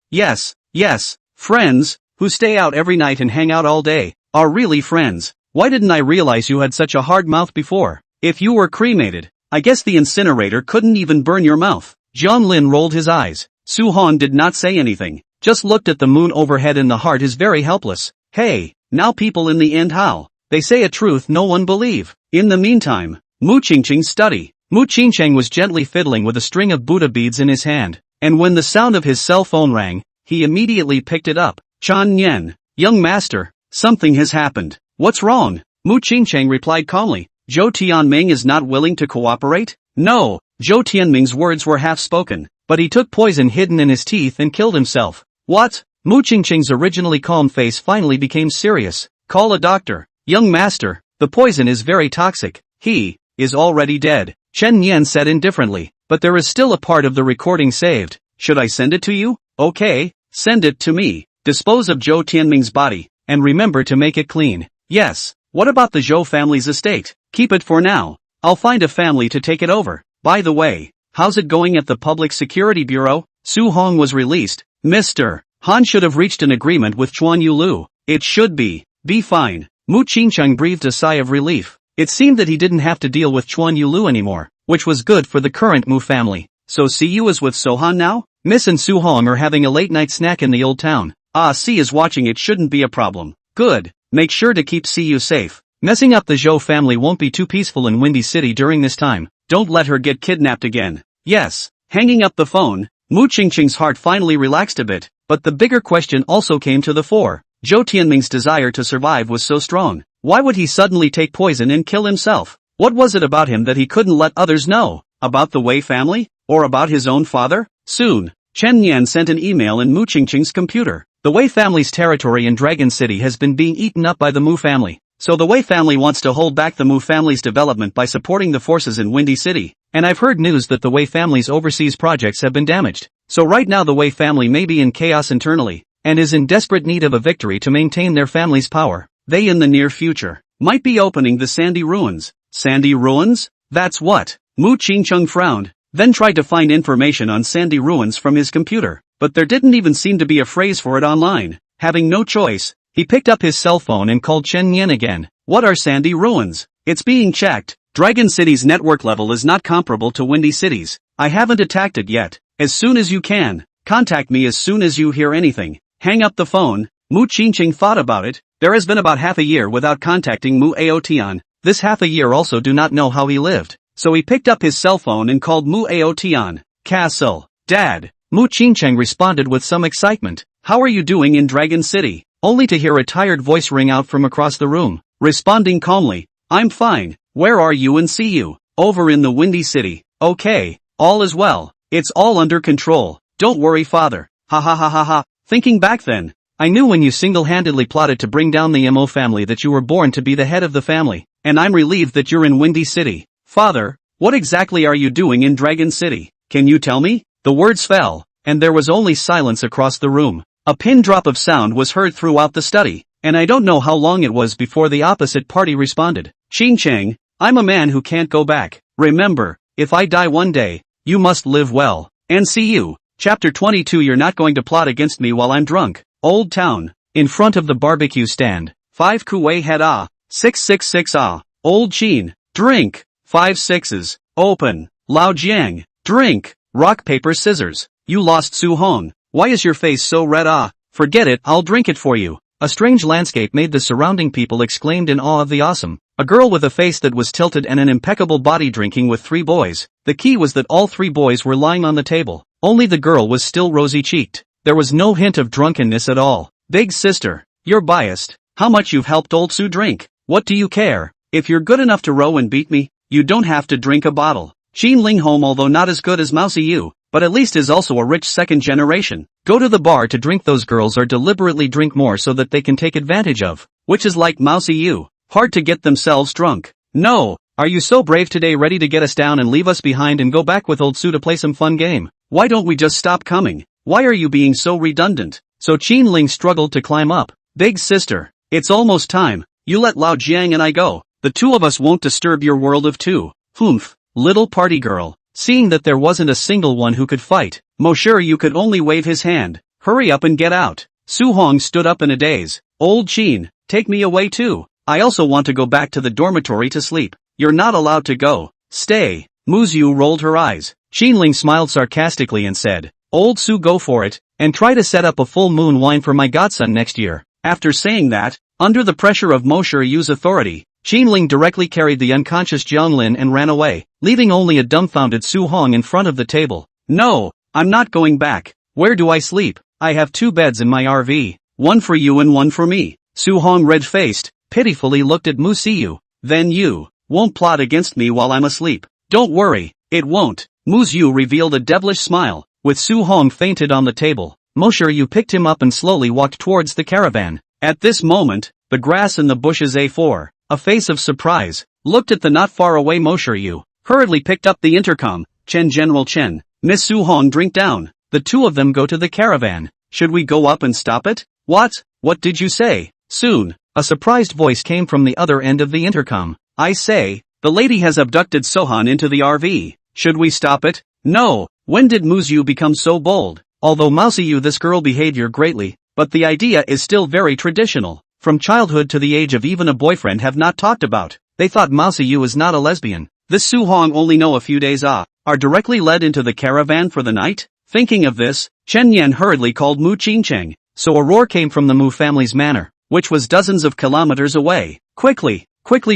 Friends, who stay out every night and hang out all day, are really friends. Why didn't I realize you had such a hard mouth before? If you were cremated, I guess the incinerator couldn't even burn your mouth. Jianlin rolled his eyes. Su-hong did not say anything, just looked at the moon overhead, and the heart is very helpless. Hey, now people in the end how? They say a truth no one believe. In the meantime, Mu Qingqing's study. Mu Qingqing was gently fiddling with a string of Buddha beads in his hand, and when the sound of his cell phone rang, he immediately picked it up. Chan Nian, young master, something has happened. What's wrong? Mu Qingcheng replied calmly. Zhou Tianming is not willing to cooperate? No, Zhou Tianming's words were half-spoken, but he took poison hidden in his teeth and killed himself. What? Mu Qingcheng's originally calm face finally became serious. Call a doctor. Young master, the poison is very toxic. He is already dead, Chen Yan said indifferently, but there is still a part of the recording saved. Should I send it to you? Okay, send it to me. Dispose of Zhou Tianming's body, and remember to make it clean. Yes. What about the Zhou family's estate? Keep it for now. I'll find a family to take it over. By the way, how's it going at the Public Security Bureau? Su Hong was released. Mr. Han should have reached an agreement with Chuan Yulu. It should be fine. Mu Qingcheng breathed a sigh of relief. It seemed that he didn't have to deal with Chuan Yulu anymore, which was good for the current Mu family. So Siyu is with Sohan now? Miss and Su Hong are having a late-night snack in the old town. Si is watching. It shouldn't be a problem. Good. Make sure to keep Siyu safe. Messing up the Zhou family won't be too peaceful in Windy City during this time. Don't let her get kidnapped again. Yes. Hanging up the phone, Mu Qingcheng's heart finally relaxed a bit, but the bigger question also came to the fore. Zhou Tianming's desire to survive was so strong. Why would he suddenly take poison and kill himself? What was it about him that he couldn't let others know? About the Wei family? Or about his own father? Soon, Chen Yan sent an email in Mu Qingcheng's computer. The Wei family's territory in Dragon City has been being eaten up by the Mu family. So the Wei family wants to hold back the Mu family's development by supporting the forces in Windy City. And I've heard news that the Wei family's overseas projects have been damaged. So right now the Wei family may be in chaos internally, and is in desperate need of a victory to maintain their family's power. They in the near future might be opening the Sandy Ruins. Sandy Ruins? That's what? Mu Qingcheng frowned, then tried to find information on Sandy Ruins from his computer, but there didn't even seem to be a phrase for it online. Having no choice, he picked up his cell phone and called Chen Yan again. What are Sandy Ruins? It's being checked. Dragon City's network level is not comparable to Windy City's. I haven't attacked it yet. As soon as you can, contact me as soon as you hear anything. Hang up the phone. Mu Qingcheng thought about it. There has been about half a year without contacting Mu Aotian. This half a year also do not know how he lived. So he picked up his cell phone and called Mu Aotian. Castle. Dad. Mu Qingcheng responded with some excitement. How are you doing in Dragon City? Only to hear a tired voice ring out from across the room. Responding calmly. I'm fine. Where are you and see you? Over in the Windy City. Okay. All is well. It's all under control. Don't worry, father. Ha ha ha ha ha. Thinking back then, I knew when you single-handedly plotted to bring down the Mo family that you were born to be the head of the family, and I'm relieved that you're in Windy City. Father, what exactly are you doing in Dragon City? Can you tell me? The words fell, and there was only silence across the room. A pin drop of sound was heard throughout the study, and I don't know how long it was before the opposite party responded. Qingcheng, I'm a man who can't go back. Remember, if I die one day, you must live well. And see you. Chapter 22. You're not going to plot against me while I'm drunk. Old Town. In front of the barbecue stand. 5 Kuwei head 666 Old Chin. Drink. 5 sixes. Open. Lao Jiang. Drink. Rock paper scissors. You lost Su Hong. Why is your face so red? Forget it, I'll drink it for you. A strange landscape made the surrounding people exclaimed in awe of the awesome. A girl with a face that was tilted and an impeccable body drinking with 3 boys. The key was that all 3 boys were lying on the table. Only the girl was still rosy-cheeked. There was no hint of drunkenness at all. Big sister, you're biased. How much you've helped old Su drink? What do you care? If you're good enough to row and beat me, you don't have to drink a bottle. Qin Ling Home, although not as good as Mousy Yu, but at least is also a rich second generation. Go to the bar to drink. Those girls are deliberately drink more so that they can take advantage of, which is like Mousy Yu. Hard to get themselves drunk. No, are you so brave today, ready to get us down and leave us behind and go back with old Su to play some fun game? Why don't we just stop coming? Why are you being so redundant? So Qin Ling struggled to climb up. Big sister, it's almost time. You let Lao Jiang and I go. The 2 of us won't disturb your world of 2. Humph, little party girl. Seeing that there wasn't a single one who could fight, Mosher you could only wave his hand. Hurry up and get out. Su Hong stood up in a daze. Old Qin, take me away too. I also want to go back to the dormitory to sleep. You're not allowed to go. Stay. Muyu rolled her eyes. Qin Ling smiled sarcastically and said, Old Su, go for it, and try to set up a full moon wine for my godson next year. After saying that, under the pressure of Mosher Yu's authority, Qin Ling directly carried the unconscious Jiang Lin and ran away, leaving only a dumbfounded Su Hong in front of the table. No, I'm not going back. Where do I sleep? I have 2 beds in my RV. one for you and one for me. Su-hong red-faced, pitifully looked at Muyu. Then you won't plot against me while I'm asleep. Don't worry, it won't. Muyu revealed a devilish smile. With Su-hong fainted on the table, Muyu picked him up and slowly walked towards the caravan. At this moment, the grass in the bushes A4, a face of surprise, looked at the not far away Muyu, hurriedly picked up the intercom. Chen General Chen, Miss Su-hong drink down. The two of them go to the caravan. Should we go up and stop it? What did you say? Soon, a surprised voice came from the other end of the intercom. I say, the lady has abducted Sohan into the RV. Should we stop it? No. When did Muyu become so bold? Although Muyu this girl behavior greatly, but the idea is still very traditional. From childhood to the age of even a boyfriend have not talked about. They thought Muyu is not a lesbian. This Su-hong only know a few days are directly led into the caravan for the night? Thinking of this, Chen Yan hurriedly called Mu Qingcheng. So a roar came from the Mu family's manor, which was dozens of kilometers away. Quickly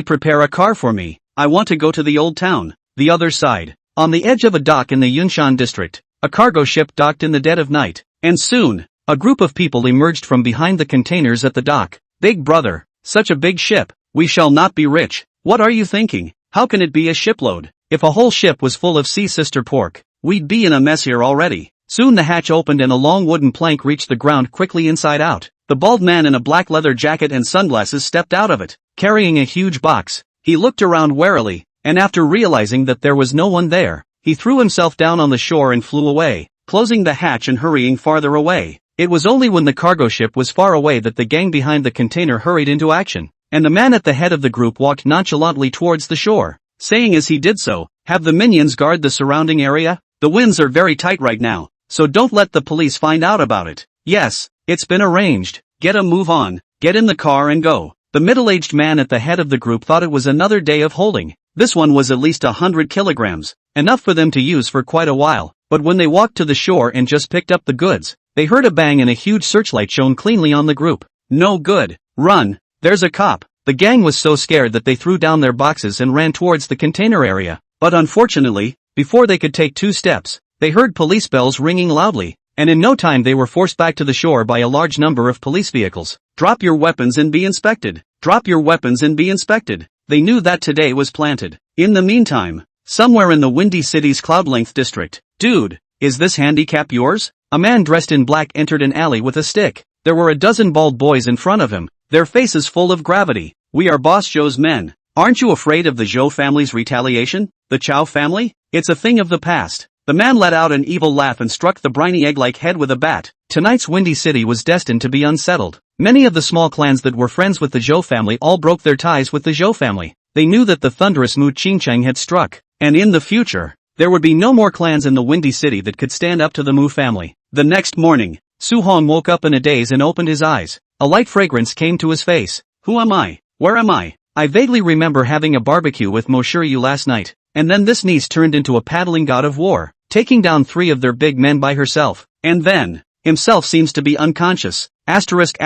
prepare a car for me. I want to go to the old town. The other side. On the edge of a dock in the Yunshan district, a cargo ship docked in the dead of night. And soon, a group of people emerged from behind the containers at the dock. Big brother, such a big ship. We shall not be rich. What are you thinking? How can it be a shipload? If a whole ship was full of sea sister pork, we'd be in a mess here already. Soon the hatch opened and a long wooden plank reached the ground quickly inside out. The bald man in a black leather jacket and sunglasses stepped out of it, carrying a huge box. He looked around warily, and after realizing that there was no one there, he threw himself down on the shore and flew away, closing the hatch and hurrying farther away. It was only when the cargo ship was far away that the gang behind the container hurried into action, and the man at the head of the group walked nonchalantly towards the shore, saying as he did so, "Have the minions guard the surrounding area? The winds are very tight right now, so don't let the police find out about it." "Yes, it's been arranged. Get a move on, get in the car and go." The middle-aged man at the head of the group thought it was another day of holding. This one was at least 100 kilograms, enough for them to use for quite a while, but when they walked to the shore and just picked up the goods, they heard a bang and a huge searchlight shone cleanly on the group. "No good. Run. There's a cop." The gang was so scared that they threw down their boxes and ran towards the container area. But unfortunately, before they could take 2 steps, they heard police bells ringing loudly, and in no time they were forced back to the shore by a large number of police vehicles. "Drop your weapons and be inspected. Drop your weapons and be inspected." They knew that today was planted. In the meantime, somewhere in the Windy City's Cloudlength district, "Dude, is this handicap yours?" A man dressed in black entered an alley with a stick. There were a dozen bald boys in front of him, their faces full of gravity. "We are Boss Zhou's men. Aren't you afraid of the Zhou family's retaliation? The Chow family? It's a thing of the past." The man let out an evil laugh and struck the briny egg-like head with a bat. Tonight's Windy City was destined to be unsettled. Many of the small clans that were friends with the Zhou family all broke their ties with the Zhou family. They knew that the thunderous Mu Qingcheng had struck, and in the future, there would be no more clans in the Windy City that could stand up to the Mu family. The next morning, Su-hong woke up in a daze and opened his eyes. A light fragrance came to his face. "Who am I? Where am I? I vaguely remember having a barbecue with Muyu last night, and then this niece turned into a paddling god of war, taking down 3 of their big men by herself, and then, himself seems to be unconscious. Asterisk.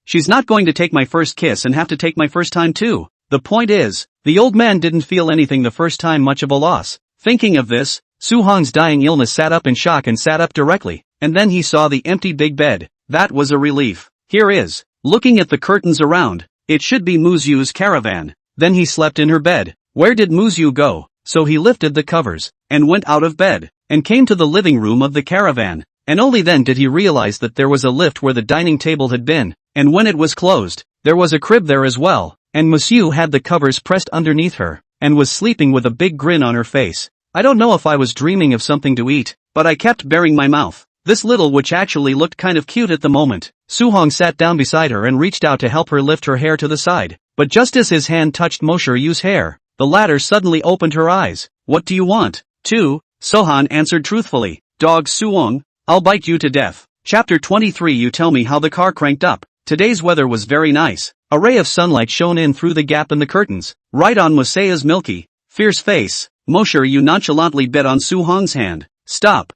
She's not going to take my first kiss and have to take my first time too. The point is, the old man didn't feel anything the first time much of a loss." Thinking of this, Su-hong's dying illness sat up in shock and sat up directly, and then he saw the empty big bed. That was a relief. Here is, looking at the curtains around, it should be Muyu's caravan. Then he slept in her bed. Where did Muyu go? So he lifted the covers, and went out of bed, and came to the living room of the caravan, and only then did he realize that there was a lift where the dining table had been, and when it was closed, there was a crib there as well, and Muyu had the covers pressed underneath her, and was sleeping with a big grin on her face. "I don't know if I was dreaming of something to eat, but I kept baring my mouth." This little witch actually looked kind of cute at the moment. Su-hong sat down beside her and reached out to help her lift her hair to the side, but just as his hand touched Muryu's hair, the latter suddenly opened her eyes. "What do you want?" "To," Sohan answered truthfully. "Dog Su-hong, I'll bite you to death." Chapter 23. You tell me how the car cranked up. Today's weather was very nice. A ray of sunlight shone in through the gap in the curtains, right on Musaya's milky, fierce face. Muryu nonchalantly bit on Su-hong's hand. Stop.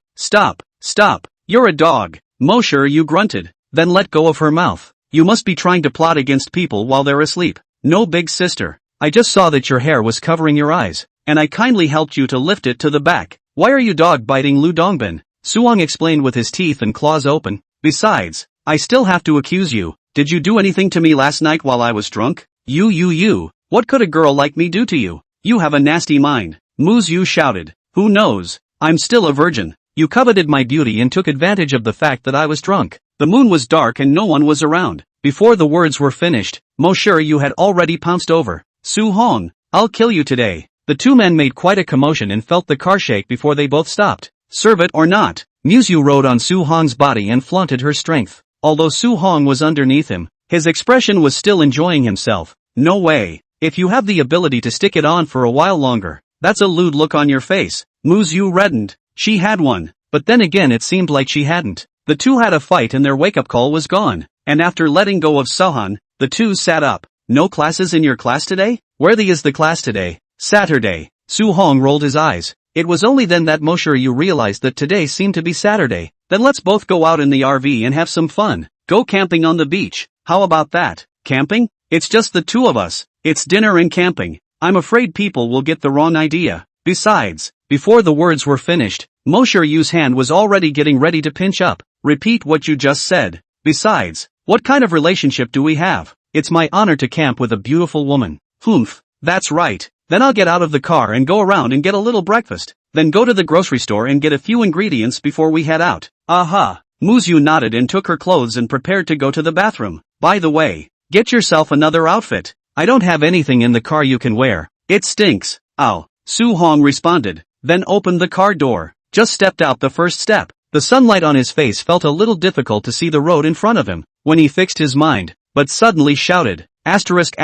You're a dog." Muryu grunted, then let go of her mouth. "You must be trying to plot against people while they're asleep." "No, big sister. I just saw that your hair was covering your eyes, and I kindly helped you to lift it to the back." "Why are you dog biting Lu Dongbin?" Su-hong explained with his teeth and claws open. "Besides, I still have to accuse you. Did you do anything to me last night while I was drunk? You. What could a girl like me do to you? You have a nasty mind. Muyu shouted. Who knows? I'm still a virgin. You coveted my beauty and took advantage of the fact that I was drunk. The moon was dark and no one was around. Before the words were finished, Muyu had already pounced over. Su-hong, I'll kill you today. The two men made quite a commotion and felt the car shake before they both stopped. Serve it or not. Muyu rode on Su-hong's body and flaunted her strength. Although Su-hong was underneath him, his expression was still enjoying himself. No way. If you have the ability to stick it on for a while longer, that's a lewd look on your face. Muyu reddened. She had one, but then again it seemed like she hadn't. The two had a fight and their wake-up call was gone, and after letting go of Sohan, the two sat up. No classes in your class today? Where is the class today? Saturday. Su-hong rolled his eyes. It was only then that Muyu realized that today seemed to be Saturday. Then let's both go out in the RV and have some fun. Go camping on the beach. How about that? Camping? It's just the two of us. It's dinner and camping. I'm afraid people will get the wrong idea. Besides, before the words were finished, Muyu's hand was already getting ready to pinch up. Repeat what you just said. Besides, what kind of relationship do we have? It's my honor to camp with a beautiful woman. Humph, that's right. Then I'll get out of the car and go around and get a little breakfast. Then go to the grocery store and get a few ingredients before we head out. Aha. Muyu nodded and took her clothes and prepared to go to the bathroom. By the way, get yourself another outfit. I don't have anything in the car you can wear. It stinks. Ow. Su-hong responded, then opened the car door. Just stepped out the first step. The sunlight on his face felt a little difficult to see the road in front of him, when he fixed his mind, but suddenly shouted, asterisk.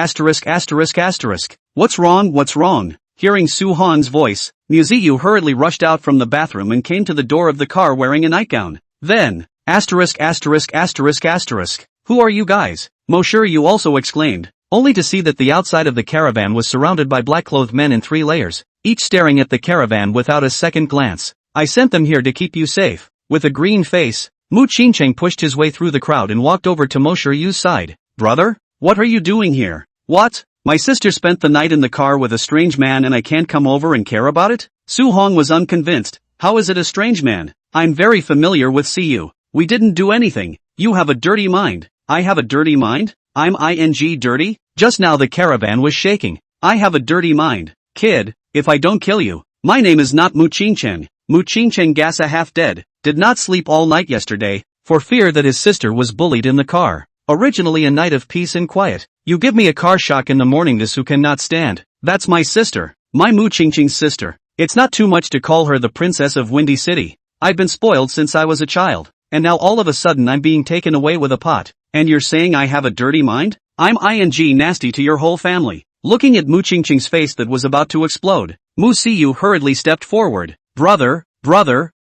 What's wrong? Hearing Su-hong's voice, Muyu hurriedly rushed out from the bathroom and came to the door of the car wearing a nightgown. Then, asterisk. Who are you guys? Muyu also exclaimed, only to see that the outside of the caravan was surrounded by black-clothed men in 3 layers, each staring at the caravan without a second glance. I sent them here to keep you safe. With a green face, Mu Qingcheng pushed his way through the crowd and walked over to Muyu's side. Brother? What are you doing here? What? My sister spent the night in the car with a strange man and I can't come over and care about it? Su-hong was unconvinced. How is it a strange man? I'm very familiar with Siyu. We didn't do anything. You have a dirty mind. I have a dirty mind? I'm dirty? Just now the caravan was shaking. I have a dirty mind. Kid, if I don't kill you. My name is not Mu Qingcheng. Mu Qingcheng Gasa half dead. Did not sleep all night yesterday, for fear that his sister was bullied in the car. Originally a night of peace and quiet. You give me a car shock in the morning, this who cannot stand. That's my sister. My Mu Qingcheng's sister. It's not too much to call her the princess of Windy City. I've been spoiled since I was a child, and now all of a sudden I'm being taken away with a pot. And you're saying I have a dirty mind? I'm nasty to your whole family. Looking at Mu Qingcheng's face that was about to explode, Muyu hurriedly stepped forward. Brother,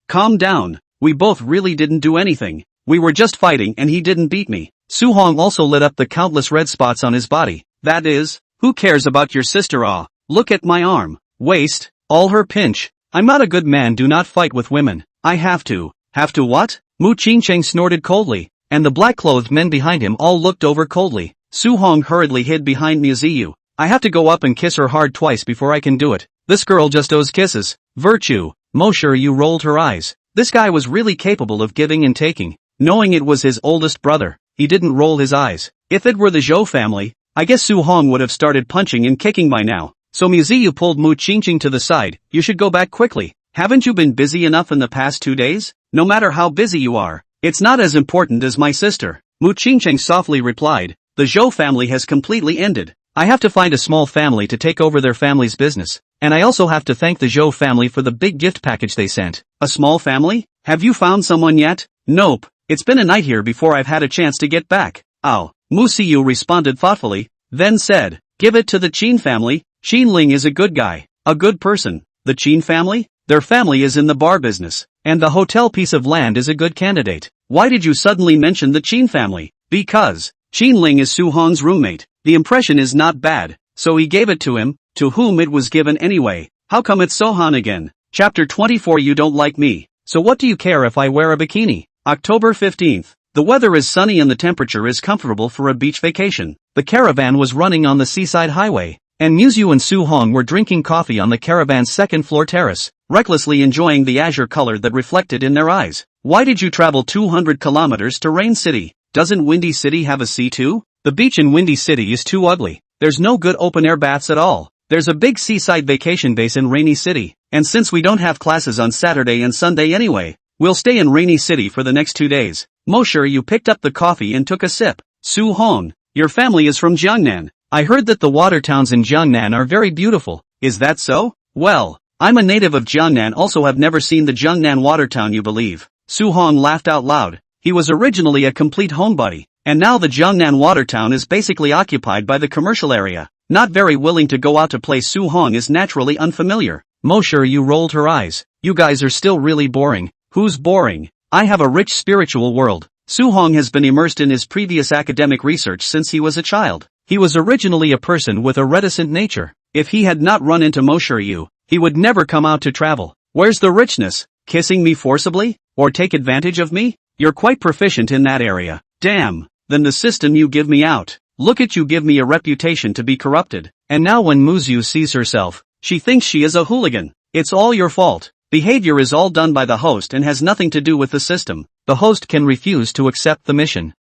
calm down. We both really didn't do anything. We were just fighting and he didn't beat me. Su-hong also lit up the countless red spots on his body. That is, who cares about your sister? Look at my arm, waist, all her pinch. I'm not a good man, do not fight with women. I have to. Have to what? Mu Qingcheng snorted coldly, and the black-clothed men behind him all looked over coldly. Su-hong hurriedly hid behind Muyu. I have to go up and kiss her hard twice before I can do it. This girl just owes kisses. Virtue. Muyu rolled her eyes. This guy was really capable of giving and taking. Knowing it was his oldest brother, he didn't roll his eyes. If it were the Zhou family, I guess Su-hong would have started punching and kicking by now. So Muyu pulled Mu Qingcheng to the side. You should go back quickly. Haven't you been busy enough in the past 2 days? No matter how busy you are, it's not as important as my sister. Mu Qingcheng softly replied. The Zhou family has completely ended. I have to find a small family to take over their family's business. And I also have to thank the Zhou family for the big gift package they sent. A small family? Have you found someone yet? Nope. It's been a night here before I've had a chance to get back. Ow. Muyu responded thoughtfully, then said, give it to the Qin family. Qin Ling is a good guy. A good person. The Qin family? Their family is in the bar business. And the hotel piece of land is a good candidate. Why did you suddenly mention the Qin family? Because Qin Ling is Su-hong's roommate. The impression is not bad. So he gave it to him, to whom it was given anyway. How come it's Sohan again? Chapter 24. You don't like me. So what do you care if I wear a bikini? October 15th. The weather is sunny and the temperature is comfortable for a beach vacation. The caravan was running on the seaside highway, and Muyu and Su-hong were drinking coffee on the caravan's second-floor terrace, recklessly enjoying the azure color that reflected in their eyes. Why did you travel 200 kilometers to Rain City? Doesn't Windy City have a sea too? The beach in Windy City is too ugly. There's no good open-air baths at all. There's a big seaside vacation base in Rainy City, and since we don't have classes on Saturday and Sunday anyway, we'll stay in Rainy City for the next 2 days. You picked up the coffee and took a sip. Su-hong, your family is from Jiangnan. I heard that the water towns in Jiangnan are very beautiful. Is that so? Well, I'm a native of Jiangnan, also have never seen the Jiangnan water town, you believe. Su-hong laughed out loud. He was originally a complete homebody, and now the Jiangnan water town is basically occupied by the commercial area. Not very willing to go out to play. Su-hong is naturally unfamiliar. Yu rolled her eyes. You guys are still really boring. Who's boring? I have a rich spiritual world. Su-hong has been immersed in his previous academic research since he was a child. He was originally a person with a reticent nature. If he had not run into Yu, he would never come out to travel. Where's the richness? Kissing me forcibly? Or take advantage of me? You're quite proficient in that area. Damn. Then the system you give me out. Look at you, give me a reputation to be corrupted. And now when Muyu sees herself, she thinks she is a hooligan. It's all your fault. Behavior is all done by the host and has nothing to do with the system. The host can refuse to accept the mission.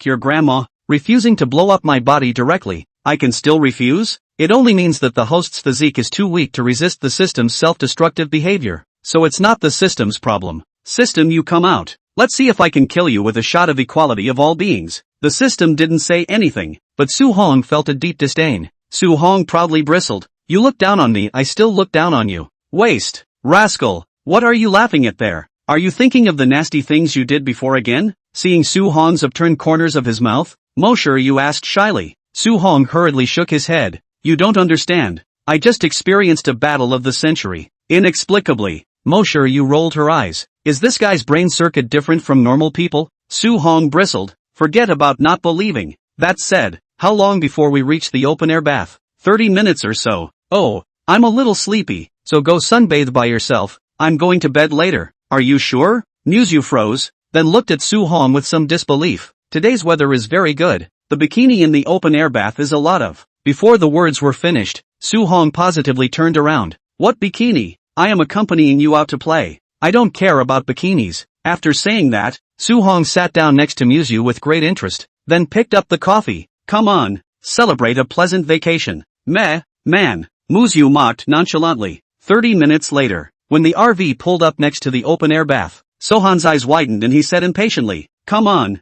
Your grandma, refusing to blow up my body directly. I can still refuse? It only means that the host's physique is too weak to resist the system's self-destructive behavior. So it's not the system's problem. System, you come out. Let's see if I can kill you with a shot of equality of all beings. The system didn't say anything, but Su-hong felt a deep disdain. Su-hong proudly bristled. You look down on me, I still look down on you. Waste. Rascal. What are you laughing at there? Are you thinking of the nasty things you did before again? Seeing Su-hong's upturned corners of his mouth, Yu asked shyly. Su-hong hurriedly shook his head. You don't understand. I just experienced a battle of the century. Inexplicably. Yu rolled her eyes. Is this guy's brain circuit different from normal people? Su-hong bristled. Forget about not believing. That said, how long before we reach the open-air bath? 30 minutes or so. Oh, I'm a little sleepy, so go sunbathe by yourself. I'm going to bed later. Are you sure? Muyu froze, then looked at Su-hong with some disbelief. Today's weather is very good. The bikini in the open-air bath is a lot of. Before the words were finished, Su-hong positively turned around. What bikini? I am accompanying you out to play. I don't care about bikinis. After saying that, Su-hong sat down next to Muyu with great interest, then picked up the coffee. Come on, celebrate a pleasant vacation. Meh, man, Muyu mocked nonchalantly. 30 minutes later, when the RV pulled up next to the open-air bath, Sohan's eyes widened and he said impatiently, Come on,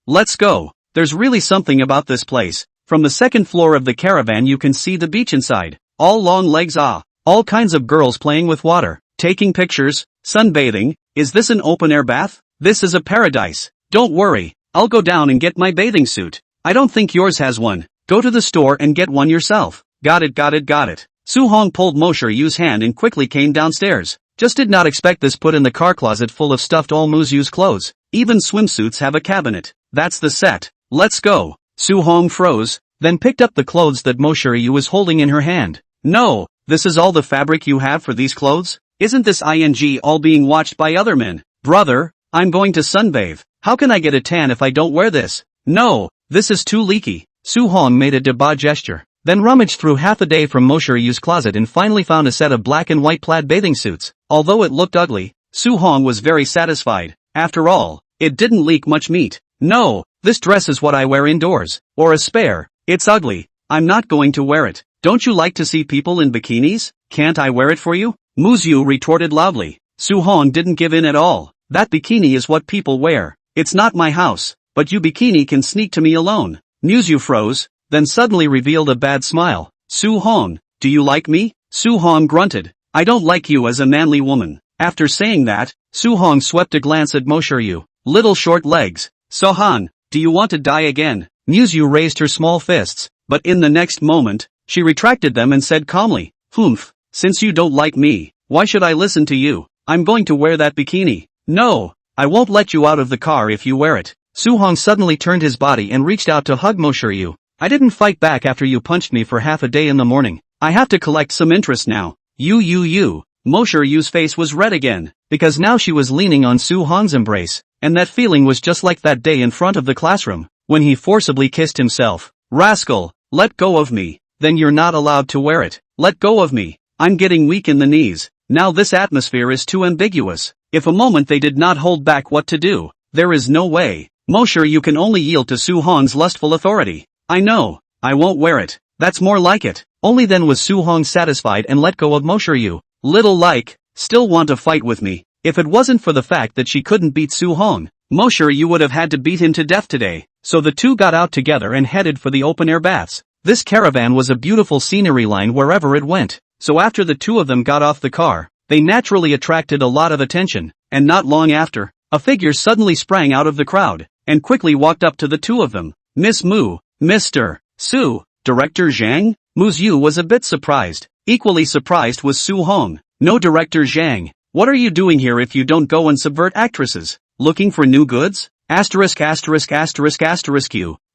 let's go. There's really something about this place. From the second floor of the caravan you can see the beach inside. All long legs, all kinds of girls playing with water, taking pictures, sunbathing. Is this an open-air bath? This is a paradise. Don't worry, I'll go down and get my bathing suit. I don't think yours has one. Go to the store and get one yourself. Got it. Su-hong pulled Yu's hand and quickly came downstairs. Just did not expect this, put in the car closet full of stuffed all Muyu's clothes. Even swimsuits have a cabinet. That's the set. Let's go. Su-hong froze, then picked up the clothes that Yu was holding in her hand. No, this is all the fabric you have for these clothes? Isn't this all being watched by other men? Brother, I'm going to sunbathe. How can I get a tan if I don't wear this? No, this is too leaky. Su-hong made a deba gesture, then rummaged through half a day from Yu's closet and finally found a set of black and white plaid bathing suits. Although it looked ugly, Su-hong was very satisfied. After all, it didn't leak much meat. No, this dress is what I wear indoors. Or a spare. It's ugly. I'm not going to wear it. Don't you like to see people in bikinis? Can't I wear it for you? Muyu retorted loudly. Su-hong didn't give in at all. That bikini is what people wear. It's not my house, but you bikini can sneak to me alone. Muyu froze, then suddenly revealed a bad smile. Su-hong, do you like me? Su-hong grunted. I don't like you as a manly woman. After saying that, Su-hong swept a glance at Yu. Little short legs. Sohan, do you want to die again? Muyu raised her small fists, but in the next moment, she retracted them and said calmly, Humph, since you don't like me, why should I listen to you? I'm going to wear that bikini. No, I won't let you out of the car if you wear it. Su-hong suddenly turned his body and reached out to hug Yu. I didn't fight back after you punched me for half a day in the morning. I have to collect some interest now. Yu's face was red again, because now she was leaning on Su-hong's embrace, and that feeling was just like that day in front of the classroom, when he forcibly kissed himself. Rascal, let go of me. Then you're not allowed to wear it. Let go of me. I'm getting weak in the knees. Now this atmosphere is too ambiguous. If a moment they did not hold back what to do, there is no way. You can only yield to Su Hong's lustful authority. I know. I won't wear it. That's more like it. Only then was Su Hong satisfied and let go of Yu. Little like, still want to fight with me. If it wasn't for the fact that she couldn't beat Su Hong, Yu would have had to beat him to death today. So the two got out together and headed for the open-air baths. This caravan was a beautiful scenery line wherever it went. So after the two of them got off the car, they naturally attracted a lot of attention, and not long after, a figure suddenly sprang out of the crowd, and quickly walked up to the two of them. Miss Mu, Mr. Su, Director Zhang? Muyu was a bit surprised. Equally surprised was Su Hong. No, Director Zhang, what are you doing here if you don't go and subvert actresses? Looking for new goods? Asterisk.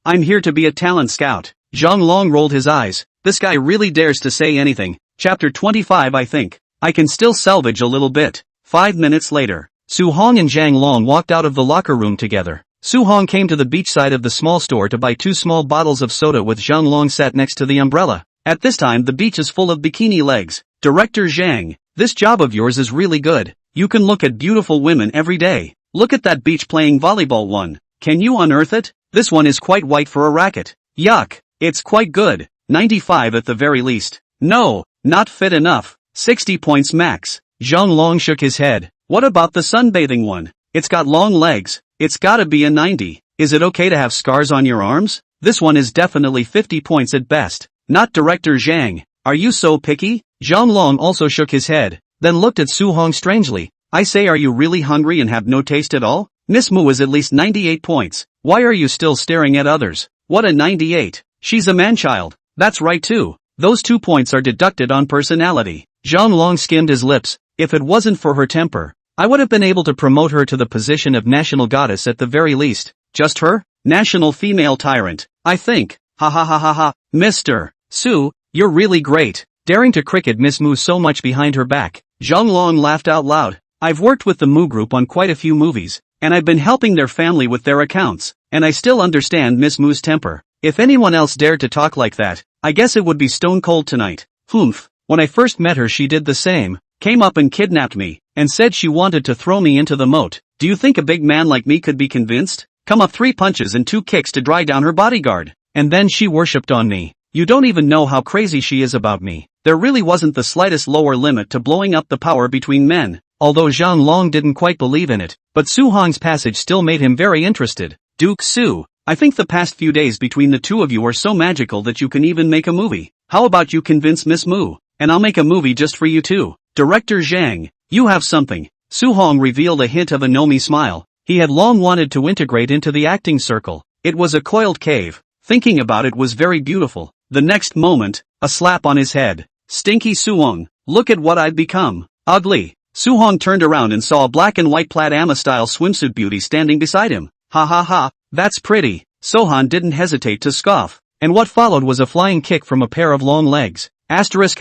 I'm here to be a talent scout. Zhang Long rolled his eyes. This guy really dares to say anything. Chapter 25. I think I can still salvage a little bit. 5 minutes later, Su Hong and Zhang Long walked out of the locker room together. Su Hong came to the beach side of the small store to buy 2 small bottles of soda with Zhang Long sat next to the umbrella. At this time the beach is full of bikini legs. Director Zhang, this job of yours is really good. You can look at beautiful women every day. Look at that beach playing volleyball one. Can you unearth it? This one is quite white for a racket. Yuck. It's quite good. 95 at the very least. No, not fit enough. 60 points max. Zhang Long shook his head. What about the sunbathing one? It's got long legs. It's gotta be a 90. Is it okay to have scars on your arms? This one is definitely 50 points at best. Not Director Zhang. Are you so picky? Zhang Long also shook his head, then looked at Su Hong strangely. I say, are you really hungry and have no taste at all? Miss Mu is at least 98 points. Why are you still staring at others? What a 98. She's a man-child. That's right too. Those 2 points are deducted on personality. Zhang Long skimmed his lips. If it wasn't for her temper, I would have been able to promote her to the position of national goddess at the very least. Just her? National female tyrant, I think. Ha ha ha ha ha. Mr. Su, you're really great. Daring to cricket Miss Mu so much behind her back. Zhang Long laughed out loud. I've worked with the Mu group on quite a few movies, and I've been helping their family with their accounts, and I still understand Miss Mu's temper. If anyone else dared to talk like that, I guess it would be stone cold tonight. Humph. When I first met her she did the same, came up and kidnapped me, and said she wanted to throw me into the moat. Do you think a big man like me could be convinced? Come up 3 punches and 2 kicks to dry down her bodyguard. And then she worshipped on me. You don't even know how crazy she is about me. There really wasn't the slightest lower limit to blowing up the power between men. Although Zhang Long didn't quite believe in it, but Su Hong's passage still made him very interested. Duke Su, I think the past few days between the two of you are so magical that you can even make a movie. How about you convince Miss Mu, and I'll make a movie just for you too. Director Zhang, you have something. Su Hong revealed a hint of a gnomy smile. He had long wanted to integrate into the acting circle. It was a coiled cave. Thinking about it was very beautiful. The next moment, a slap on his head. Stinky Su Hong, look at what I've become. Ugly. Su Hong turned around and saw a black and white plaid Amma-style swimsuit beauty standing beside him. Ha ha ha, that's pretty. Sohan didn't hesitate to scoff, and what followed was a flying kick from a pair of long legs. Asterisk.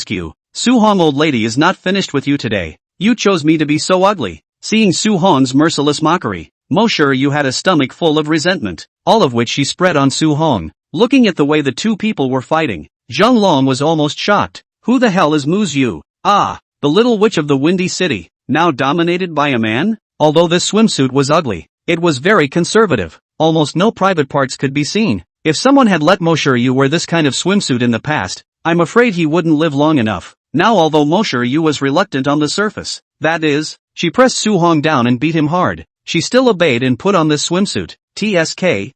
You. Su Hong, old lady is not finished with you today. You chose me to be so ugly. Seeing Su Hong's merciless mockery, Yu had a stomach full of resentment, all of which she spread on Su Hong. Looking at the way the two people were fighting, Zhang Long was almost shocked. Who the hell is Muyu? Ah, the little witch of the Windy City, now dominated by a man? Although this swimsuit was ugly, it was very conservative. Almost no private parts could be seen. If someone had let Yu wear this kind of swimsuit in the past, I'm afraid he wouldn't live long enough. Now although Yu was reluctant on the surface, that is, she pressed Su Hong down and beat him hard, she still obeyed and put on this swimsuit. TSK.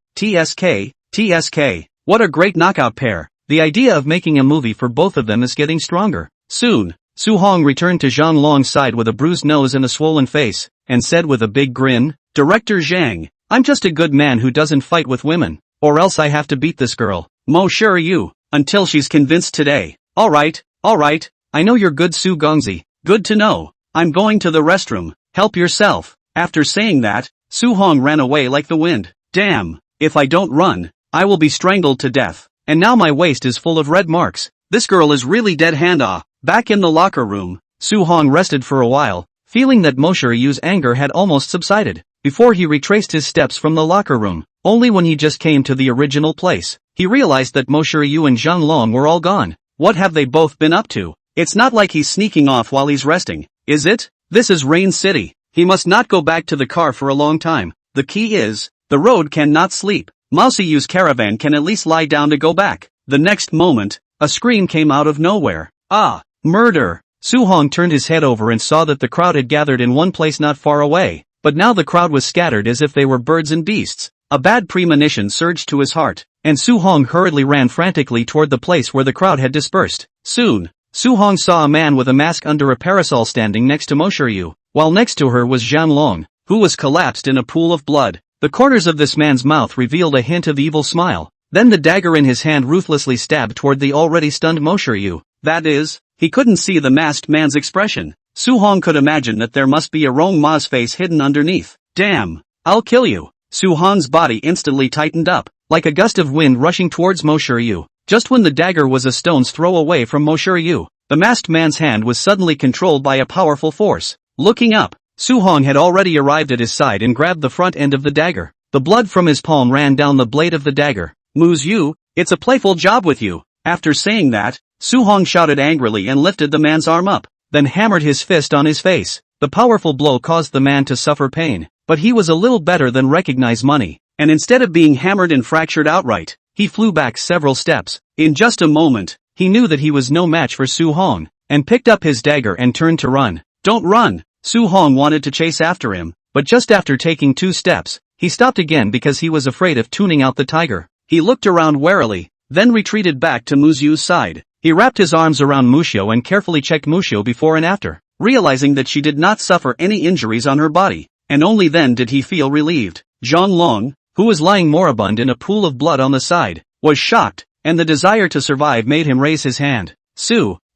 What a great knockout pair. The idea of making a movie for both of them is getting stronger. Soon, Su Hong returned to Zhang Long's side with a bruised nose and a swollen face, and said with a big grin, Director Zhang, I'm just a good man who doesn't fight with women, or else I have to beat this girl, Yu, until she's convinced today. Alright, I know you're good, Su Gongzi, good to know. I'm going to the restroom, help yourself. After saying that, Su Hong ran away like the wind. Damn, if I don't run, I will be strangled to death. And now my waist is full of red marks. This girl is really dead hand. Back in the locker room, Su Hong rested for a while, feeling that Yu's anger had almost subsided, before he retraced his steps from the locker room. Only when he just came to the original place, he realized that Yu and Zhang Long were all gone. What have they both been up to? It's not like he's sneaking off while he's resting, is it? This is Rain City. He must not go back to the car for a long time. The key is, the road cannot sleep. Muyu's caravan can at least lie down to go back. The next moment, a scream came out of nowhere. Ah, murder! Su-hong turned his head over and saw that the crowd had gathered in one place not far away, but now the crowd was scattered as if they were birds and beasts. A bad premonition surged to his heart, and Su-hong hurriedly ran frantically toward the place where the crowd had dispersed. Soon, Su-hong saw a man with a mask under a parasol standing next to Muyu, while next to her was Zhanlong, who was collapsed in a pool of blood. The corners of this man's mouth revealed a hint of evil smile. Then the dagger in his hand ruthlessly stabbed toward the already stunned Muyu. That is, he couldn't see the masked man's expression. Su-hong could imagine that there must be a wrong Ma's face hidden underneath. Damn! I'll kill you! Su-hong's body instantly tightened up, like a gust of wind rushing towards Muyu. Just when the dagger was a stone's throw away from Muyu, the masked man's hand was suddenly controlled by a powerful force. Looking up, Su-hong had already arrived at his side and grabbed the front end of the dagger. The blood from his palm ran down the blade of the dagger. Muyu, it's a playful job with you. After saying that, Su-hong shouted angrily and lifted the man's arm up, then hammered his fist on his face. The powerful blow caused the man to suffer pain, but he was a little better than recognize money, and instead of being hammered and fractured outright, he flew back several steps. In just a moment, he knew that he was no match for Su-hong, and picked up his dagger and turned to run. Don't run! Su-hong wanted to chase after him, but just after taking 2 steps, he stopped again because he was afraid of tuning out the tiger. He looked around warily, then retreated back to Muyu's side. He wrapped his arms around Muyu and carefully checked Muyu before and after, realizing that she did not suffer any injuries on her body, and only then did he feel relieved. Zhanlong, who was lying moribund in a pool of blood on the side, was shocked, and the desire to survive made him raise his hand.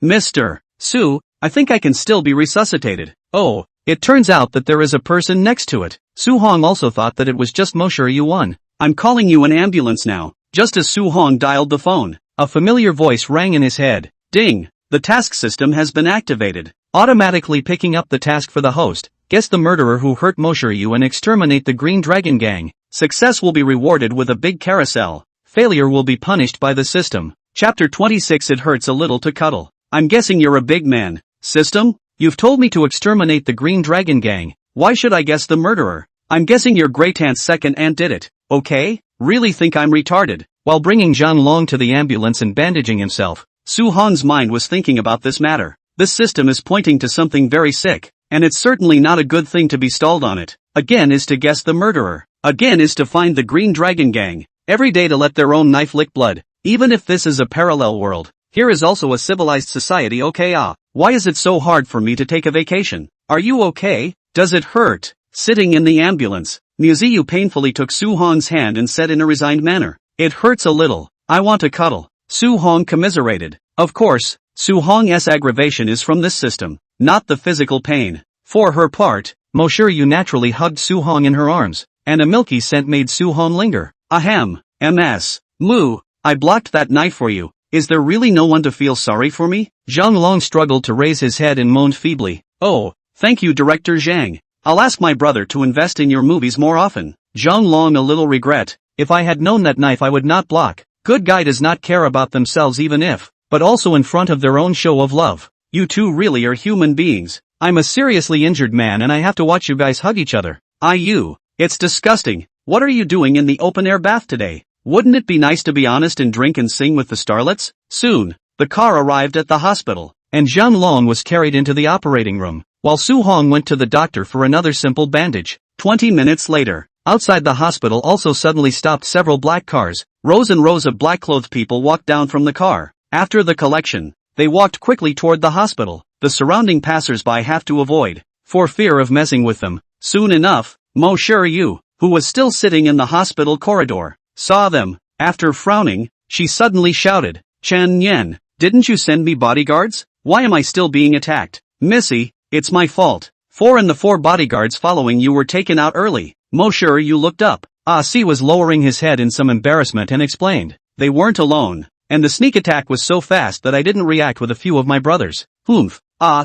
Mr. Su, I think I can still be resuscitated. Oh, it turns out that there is a person next to it. Su-hong also thought that it was just Muyu. I'm calling you an ambulance now. Just as Su-hong dialed the phone, a familiar voice rang in his head. Ding! The task system has been activated. Automatically picking up the task for the host. Guess the murderer who hurt Muyu and exterminate the Green Dragon Gang. Success will be rewarded with a big carousel. Failure will be punished by the system. Chapter 26. It hurts a little to cuddle. I'm guessing you're a big man. System? You've told me to exterminate the Green Dragon Gang. Why should I guess the murderer? I'm guessing your great aunt's second aunt did it. Okay? Really think I'm retarded? While bringing Zhanlong to the ambulance and bandaging himself, Su-hong's mind was thinking about this matter. This system is pointing to something very sick, and it's certainly not a good thing to be stalled on it. Again is to guess the murderer. Again is to find the Green Dragon Gang. Every day to let their own knife lick blood. Even if this is a parallel world, here is also a civilized society. Okay, why is it so hard for me to take a vacation? Are you okay? Does it hurt? Sitting in the ambulance, Muyu painfully took Su-hong's hand and said in a resigned manner, It hurts a little. I want to cuddle. Su-hong commiserated. Of course, Su-hong's aggravation is from this system, not the physical pain. For her part, Muyu naturally hugged Su-hong in her arms, and a milky scent made Su-hong linger. Ahem, ms. Mu, I blocked that knife for you. Is there really no one to feel sorry for me? Zhanlong struggled to raise his head and moaned feebly. Oh, thank you Director Zhang. I'll ask my brother to invest in your movies more often. Zhanlong a little regret. If I had known that knife I would not block. Good guy does not care about themselves even if, but also in front of their own show of love. You two really are human beings. I'm a seriously injured man and I have to watch you guys hug each other. It's disgusting. What are you doing in the open-air bath today? Wouldn't it be nice to be honest and drink and sing with the starlets? Soon, the car arrived at the hospital, and Zhanlong was carried into the operating room, while Su-hong went to the doctor for another simple bandage. 20 minutes later, outside the hospital also suddenly stopped several black cars. Rows and rows of black-clothed people walked down from the car. After the collection, they walked quickly toward the hospital. The surrounding passers-by have to avoid, for fear of messing with them. Soon enough, Muyu, who was still sitting in the hospital corridor, saw them. After frowning, she suddenly shouted, Chen Yen, didn't you send me bodyguards? Why am I still being attacked? Missy, it's my fault. 4 and the 4 bodyguards following you were taken out early. Muyu looked up. Si was lowering his head in some embarrassment and explained, they weren't alone, and the sneak attack was so fast that I didn't react with a few of my brothers.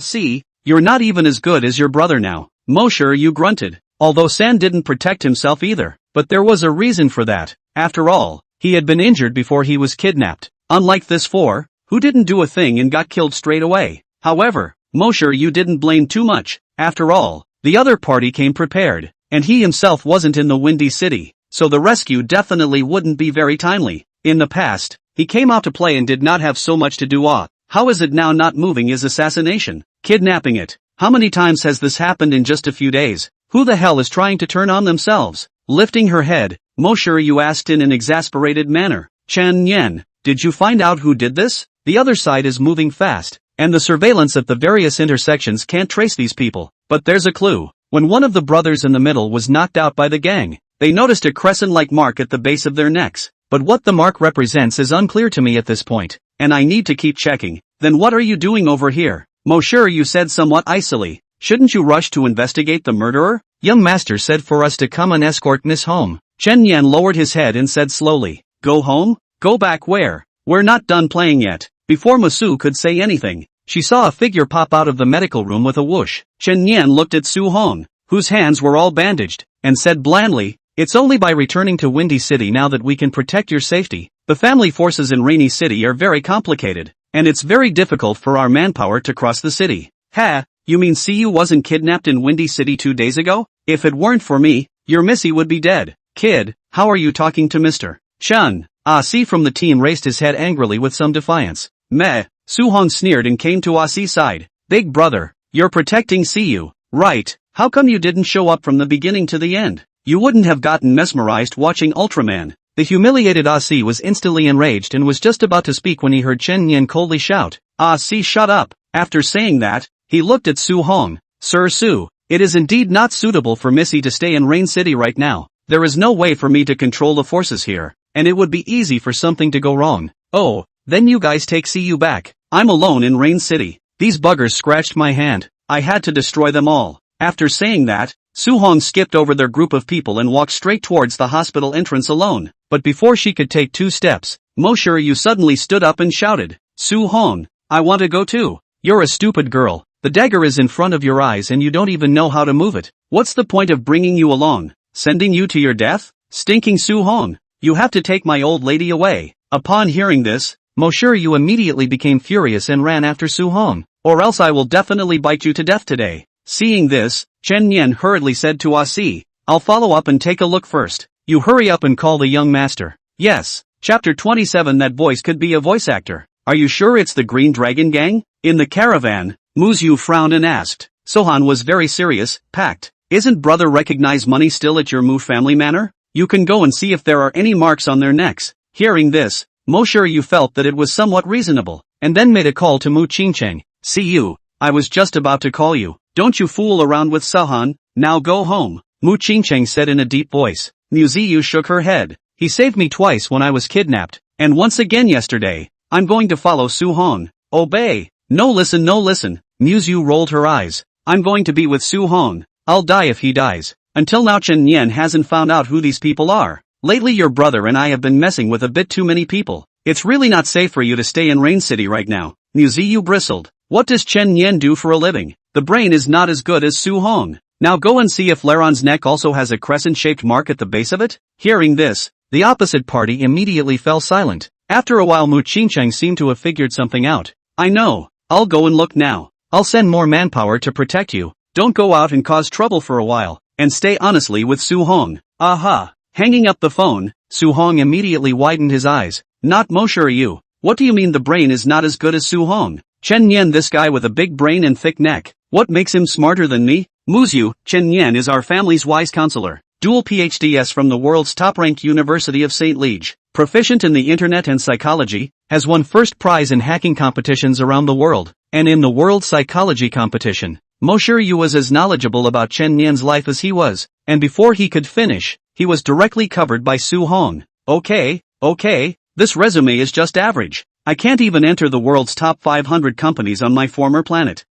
Si, you're not even as good as your brother now. Muyu grunted, although San didn't protect himself either, but there was a reason for that. After all, he had been injured before he was kidnapped. Unlike this 4, who didn't do a thing and got killed straight away. However, Mosher you didn't blame too much. After all, the other party came prepared, and he himself wasn't in the Windy City, so the rescue definitely wouldn't be very timely. In the past, he came out to play and did not have so much to do. How is it now not moving is assassination, kidnapping it. How many times has this happened in just a few days? Who the hell is trying to turn on themselves? Lifting her head, Mosher you asked in an exasperated manner. Chen Yan, did you find out who did this? The other side is moving fast, and the surveillance at the various intersections can't trace these people. But there's a clue. When one of the brothers in the middle was knocked out by the gang, they noticed a crescent-like mark at the base of their necks. But what the mark represents is unclear to me at this point, and I need to keep checking. Then what are you doing over here? Mosher you said somewhat icily. Shouldn't you rush to investigate the murderer? Young master said for us to come and escort Miss home. Chen Yan lowered his head and said slowly, go home? Go back where? We're not done playing yet. Before Musu could say anything, she saw a figure pop out of the medical room with a whoosh. Chen Yan looked at Su Hong, whose hands were all bandaged, and said blandly, it's only by returning to Windy City now that we can protect your safety. The family forces in Rainy City are very complicated, and it's very difficult for our manpower to cross the city. Ha, you mean Siyu wasn't kidnapped in Windy City 2 days ago? If it weren't for me, your missy would be dead. Kid, how are you talking to Mr. Chun? Si from the team raised his head angrily with some defiance. Meh, Su Hong sneered and came to Si's side. Big brother, you're protecting Siyu, right? How come you didn't show up from the beginning to the end? You wouldn't have gotten mesmerized watching Ultraman. The humiliated Si was instantly enraged and was just about to speak when he heard Chen Yan coldly shout, Si shut up. After saying that, he looked at Su Hong. Sir Su, it is indeed not suitable for Missy to stay in Rain City right now. There is no way for me to control the forces here, and it would be easy for something to go wrong. Oh, then you guys take Siyu back. I'm alone in Rain City. These buggers scratched my hand. I had to destroy them all. After saying that, Su Hong skipped over their group of people and walked straight towards the hospital entrance alone. But before she could take 2 steps, Mosher you suddenly stood up and shouted, Su Hong, I want to go too. You're a stupid girl. The dagger is in front of your eyes and you don't even know how to move it. What's the point of bringing you along? Sending you to your death? Stinking Su Hong, you have to take my old lady away. Upon hearing this, Mosher you immediately became furious and ran after Su Hong. Or else I will definitely bite you to death today. Seeing this, Chen Yan hurriedly said to Si, I'll follow up and take a look first. You hurry up and call the young master. Yes, chapter 27. That voice could be a voice actor. Are you sure it's the Green Dragon Gang? In the caravan, Muyu frowned and asked. Sohan was very serious, packed. Isn't brother recognize money still at your Mu family manor? You can go and see if there are any marks on their necks. Hearing this, Mosher you felt that it was somewhat reasonable, and then made a call to Mu Qingcheng. See you, I was just about to call you. Don't you fool around with Sohan, now go home. Mu Qingcheng said in a deep voice. Muyu shook her head. He saved me twice when I was kidnapped, and once again yesterday. I'm going to follow Su Hong. Obey. No listen. Muyu rolled her eyes. I'm going to be with Su Hong. I'll die if he dies. Until now Chen Yan hasn't found out who these people are. Lately your brother and I have been messing with a bit too many people. It's really not safe for you to stay in Rain City right now. Muyu bristled. What does Chen Yan do for a living? The brain is not as good as Su Hong. Now go and see if Laron's neck also has a crescent-shaped mark at the base of it. Hearing this, the opposite party immediately fell silent. After a while Mu Qingcheng seemed to have figured something out. I know. I'll go and look now. I'll send more manpower to protect you. Don't go out and cause trouble for a while, and stay honestly with Su Hong. Aha. Hanging up the phone, Su Hong immediately widened his eyes. Not Mosher you. What do you mean the brain is not as good as Su Hong? Chen Yan, this guy with a big brain and thick neck. What makes him smarter than me? Muyu, Chen Yan is our family's wise counselor. Dual PhDs from the world's top-ranked University of St. Lige. Proficient in the internet and psychology, has won first prize in hacking competitions around the world, and in the World Psychology competition. Mosher Yu was as knowledgeable about Chen Yan's life as he was, and before he could finish, he was directly covered by Su Hong. Okay, this resume is just average. I can't even enter the world's top 500 companies on my former planet.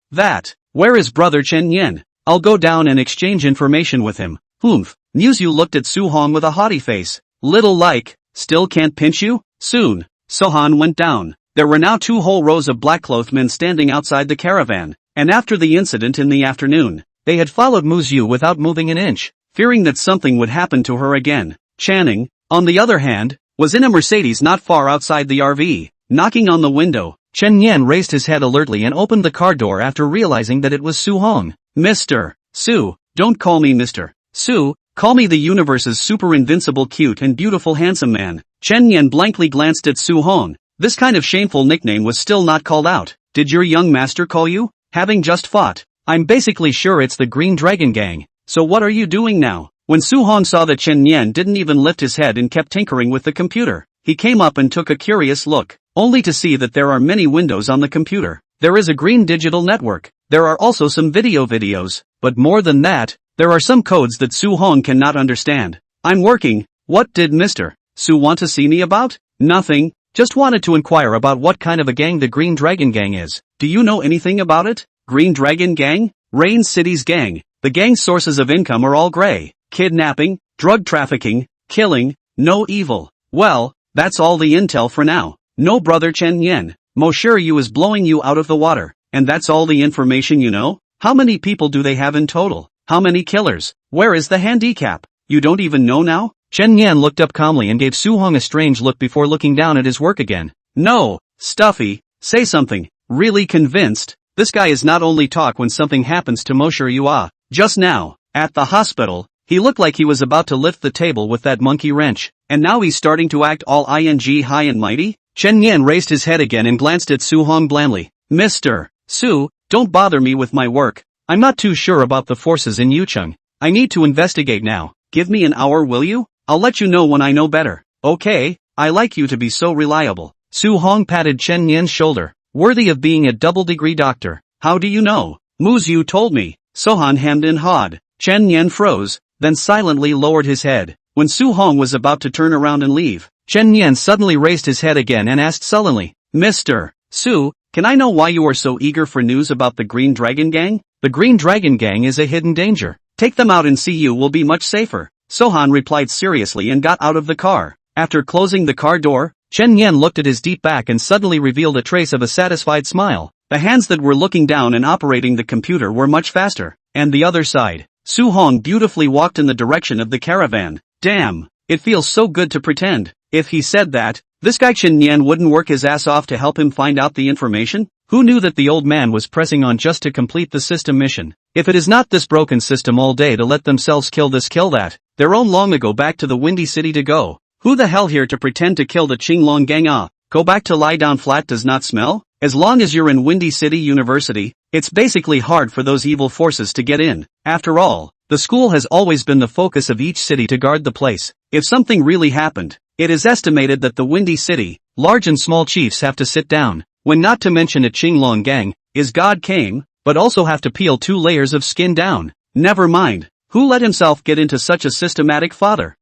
Where is brother Chen Yan? I'll go down and exchange information with him. Humph. Muyu looked at Su Hong with a haughty face. Little like, still can't pinch you? Soon, Sohan went down. There were now 2 whole rows of black-clothed men standing outside the caravan, and after the incident in the afternoon, they had followed Muyu without moving an inch, fearing that something would happen to her again. Channing, on the other hand, was in a Mercedes not far outside the RV. Knocking on the window, Chen Yan raised his head alertly and opened the car door after realizing that it was Su Hong. Mr. Su, don't call me Mr. Su, call me the universe's super invincible cute and beautiful handsome man. Chen Yan blankly glanced at Su Hong. This kind of shameful nickname was still not called out. Did your young master call you? Having just fought. I'm basically sure it's the Green Dragon Gang. So what are you doing now? When Su Hong saw that Chen Yan didn't even lift his head and kept tinkering with the computer, he came up and took a curious look, only to see that there are many windows on the computer. There is a green digital network. There are also some videos, but more than that, there are some codes that Su Hong cannot understand. I'm working. What did Mr. Su want to see me about? Nothing. Just wanted to inquire about what kind of a gang the Green Dragon Gang is. Do you know anything about it? Green Dragon Gang? Rain City's gang. The gang's sources of income are all gray. Kidnapping, drug trafficking, killing, no evil. Well, that's all the intel for now. No brother Chen Yan. Mo sure you is blowing you out of the water. And that's all the information you know? How many people do they have in total? How many killers? Where is the handicap? You don't even know now? Chen Yan looked up calmly and gave Su Hong a strange look before looking down at his work again. No, Stuffy, say something. Really convinced? This guy is not only talk when something happens to Mosher Yua. Just now, at the hospital, he looked like he was about to lift the table with that monkey wrench, and now he's starting to act all high and mighty? Chen Yan raised his head again and glanced at Su Hong blandly. Mr. Su, don't bother me with my work. I'm not too sure about the forces in Yucheng. I need to investigate now. Give me an hour, will you? I'll let you know when I know better. Okay, I like you to be so reliable. Su Hong patted Chen Yan's shoulder. Worthy of being a double-degree doctor. How do you know? Muyu told me. Sohan hemmed and hawed. Chen Yan froze, then silently lowered his head. When Su Hong was about to turn around and leave, Chen Yan suddenly raised his head again and asked sullenly, Mr. Su, can I know why you are so eager for news about the Green Dragon Gang? The Green Dragon Gang is a hidden danger. Take them out and see you will be much safer. Sohan replied seriously and got out of the car. After closing the car door, Chen Yan looked at his deep back and suddenly revealed a trace of a satisfied smile. The hands that were looking down and operating the computer were much faster. And the other side, Su Hong beautifully walked in the direction of the caravan. Damn, it feels so good to pretend. If he said that, this guy Chen Yan wouldn't work his ass off to help him find out the information? Who knew that the old man was pressing on just to complete the system mission? If it is not this broken system all day to let themselves kill this kill that, they're on long ago back to the Windy City to go. Who the hell here to pretend to kill the Qinglong gang ah? Go back to lie down flat does not smell? As long as you're in Windy City University, it's basically hard for those evil forces to get in. After all, the school has always been the focus of each city to guard the place. If something really happened, it is estimated that the Windy City, large and small chiefs have to sit down, when not to mention a Qinglong gang, is God came, but also have to peel 2 layers of skin down. Never mind, who let himself get into such a systematic fodder?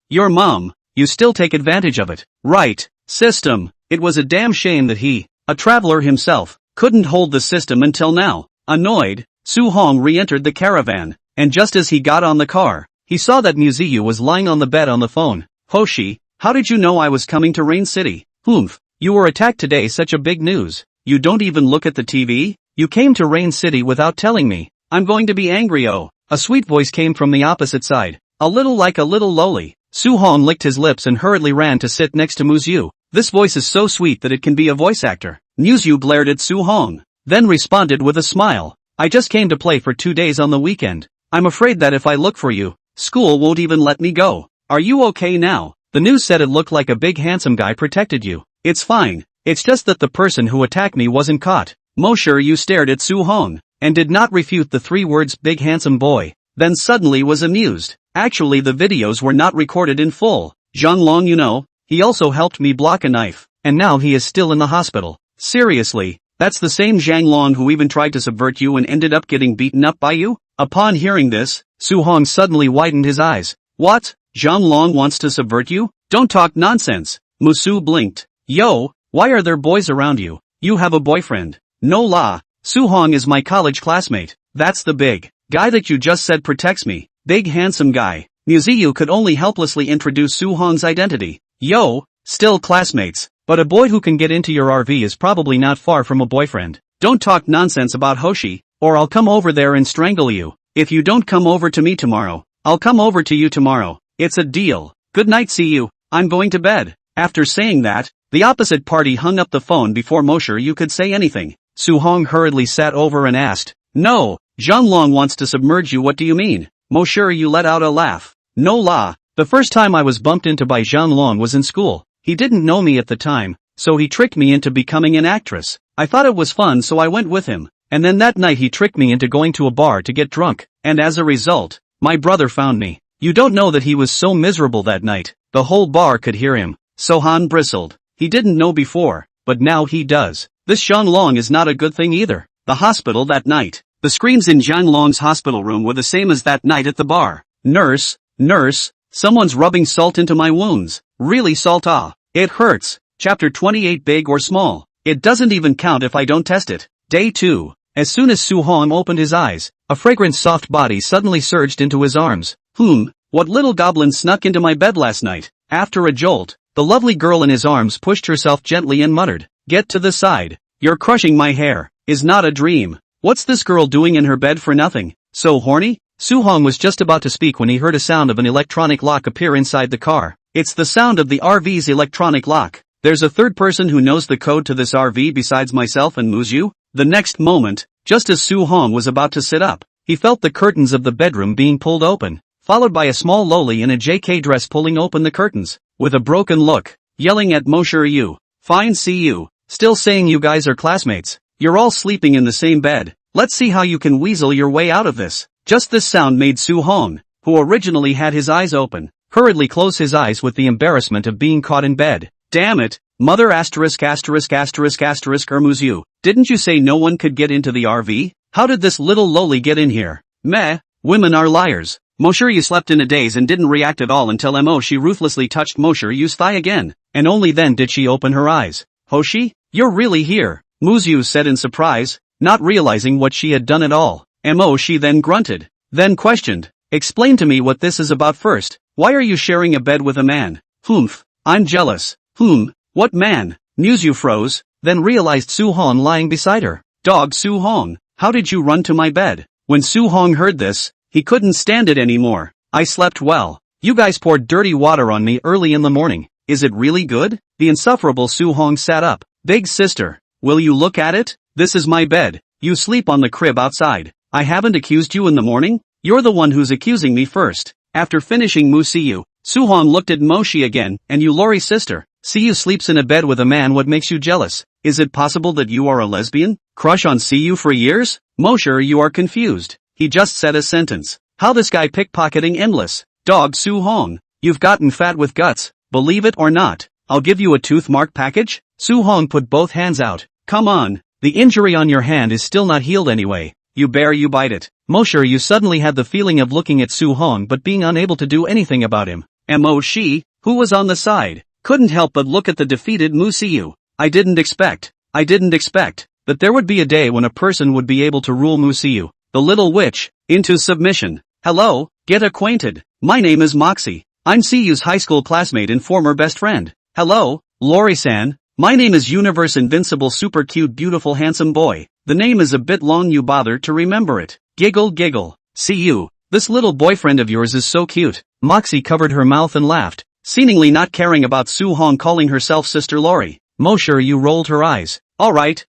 Your mom. You still take advantage of it. Right, system. It was a damn shame that he, a traveler himself, couldn't hold the system until now. Annoyed, Su Hong re-entered the caravan, and just as he got on the car, he saw that Muyu was lying on the bed on the phone. Hoshi, how did you know I was coming to Rain City? Humph, you were attacked today, such a big news. You don't even look at the TV? You came to Rain City without telling me. I'm going to be angry. Oh. A sweet voice came from the opposite side. A little lowly. Su Hong licked his lips and hurriedly ran to sit next to Muyu. This voice is so sweet that it can be a voice actor. Muyu glared at Su Hong, then responded with a smile. I just came to play for 2 days on the weekend. I'm afraid that if I look for you, school won't even let me go. Are you okay now? The news said it looked like a big handsome guy protected you. It's fine. It's just that the person who attacked me wasn't caught. Mosher you stared at Su Hong, and did not refute the 3 words big handsome boy, then suddenly was amused. Actually the videos were not recorded in full. Zhang Long you know, he also helped me block a knife, and now he is still in the hospital. Seriously, that's the same Zhang Long who even tried to subvert you and ended up getting beaten up by you? Upon hearing this, Su Hong suddenly widened his eyes. What? Zhang Long wants to subvert you? Don't talk nonsense. Musu blinked. Yo, why are there boys around you? You have a boyfriend. No la. Su Hong is my college classmate. That's the big guy that you just said protects me. Big handsome guy. Muyu could only helplessly introduce Su Hong's identity. Yo, still classmates, but a boy who can get into your RV is probably not far from a boyfriend. Don't talk nonsense about Hoshi, or I'll come over there and strangle you. If you don't come over to me tomorrow, I'll come over to you tomorrow. It's a deal. Good night, see you. I'm going to bed. After saying that, The opposite party hung up the phone before Mosher could say anything. Su-hong hurriedly sat over and asked, "No, Zhanglong wants to submerge you, what do you mean?" Mosher let out a laugh. "No la. The first time I was bumped into by Zhanglong was in school. He didn't know me at the time, so he tricked me into becoming an actress. I thought it was fun, so I went with him. And then that night he tricked me into going to a bar to get drunk, and as a result, my brother found me. You don't know that he was so miserable that night, the whole bar could hear him." Sohan bristled. He didn't know before, but now he does. This Zhanglong is not a good thing either. The hospital that night. The screams in Zhanglong's hospital room were the same as that night at the bar. Nurse, someone's rubbing salt into my wounds. Really salt it hurts. Chapter 28 Big or small. It doesn't even count if I don't test it. Day 2. As soon as Su-hong opened his eyes, a fragrant soft body suddenly surged into his arms. What little goblin snuck into my bed last night? After a jolt, the lovely girl in his arms pushed herself gently and muttered, "Get to the side. You're crushing my hair. Is not a dream. What's this girl doing in her bed for nothing? So horny?" Su-hong was just about to speak when he heard a sound of an electronic lock appear inside the car. It's the sound of the RV's electronic lock. There's a third person who knows the code to this RV besides myself and Muyu? The next moment, just as Su-hong was about to sit up, he felt the curtains of the bedroom being pulled open, followed by a small loli in a JK dress pulling open the curtains, with a broken look, yelling at Mosher, "Fine, see you. Still saying you guys are classmates. You're all sleeping in the same bed. Let's see how you can weasel your way out of this." Just this sound made Su-hong, who originally had his eyes open, hurriedly close his eyes with the embarrassment of being caught in bed. "Damn it, mother asterisk Muyu, didn't you say no one could get into the RV? How did this little loli get in here?" Meh, women are liars. Mosher slept in a daze and didn't react at all until she ruthlessly touched Mosher's thigh again, and only then did she open her eyes. "Hoshi, you're really here," Muyu said in surprise, not realizing what she had done at all. She then grunted, then questioned, "Explain to me what this is about first. Why are you sharing a bed with a man?" I'm jealous." What man?" Muyu froze, then realized Su-hong lying beside her. "Dog Su-hong, how did you run to my bed?" When Su-hong heard this, he couldn't stand it anymore. "I slept well. You guys poured dirty water on me early in the morning. Is it really good?" The insufferable Su-hong sat up. "Big sister, will you look at it? This is my bed. You sleep on the crib outside. I haven't accused you in the morning? You're the one who's accusing me first." After finishing Muyu, Su-hong looked at Moshi again, "And you Lori sister, Siyu sleeps in a bed with a man, what makes you jealous? Is it possible that you are a lesbian? Crush on Siyu for years?" Mosher, you are confused. He just said a sentence. How this guy pickpocketing endless. Dog Su-hong, you've gotten fat with guts, believe it or not. I'll give you a tooth mark package? Su-hong put both hands out. Come on, the injury on your hand is still not healed anyway. You bear you bite it. Mosher, you suddenly had the feeling of looking at Su-hong but being unable to do anything about him. Moshi, who was on the side, couldn't help but look at the defeated Muyu. I didn't expect that there would be a day when a person would be able to rule Muyu, the little witch, into submission. Hello, get acquainted. My name is Moxie. I'm Siyu's high school classmate and former best friend. Hello, Lori-san. My name is Universe Invincible Super Cute Beautiful Handsome Boy. The name is a bit long, you bother to remember it. Giggle giggle. Siyu, this little boyfriend of yours is so cute. Moxie covered her mouth and laughed, seemingly not caring about Su-hong calling herself Sister Lori. Mosher, you rolled her eyes. Alright,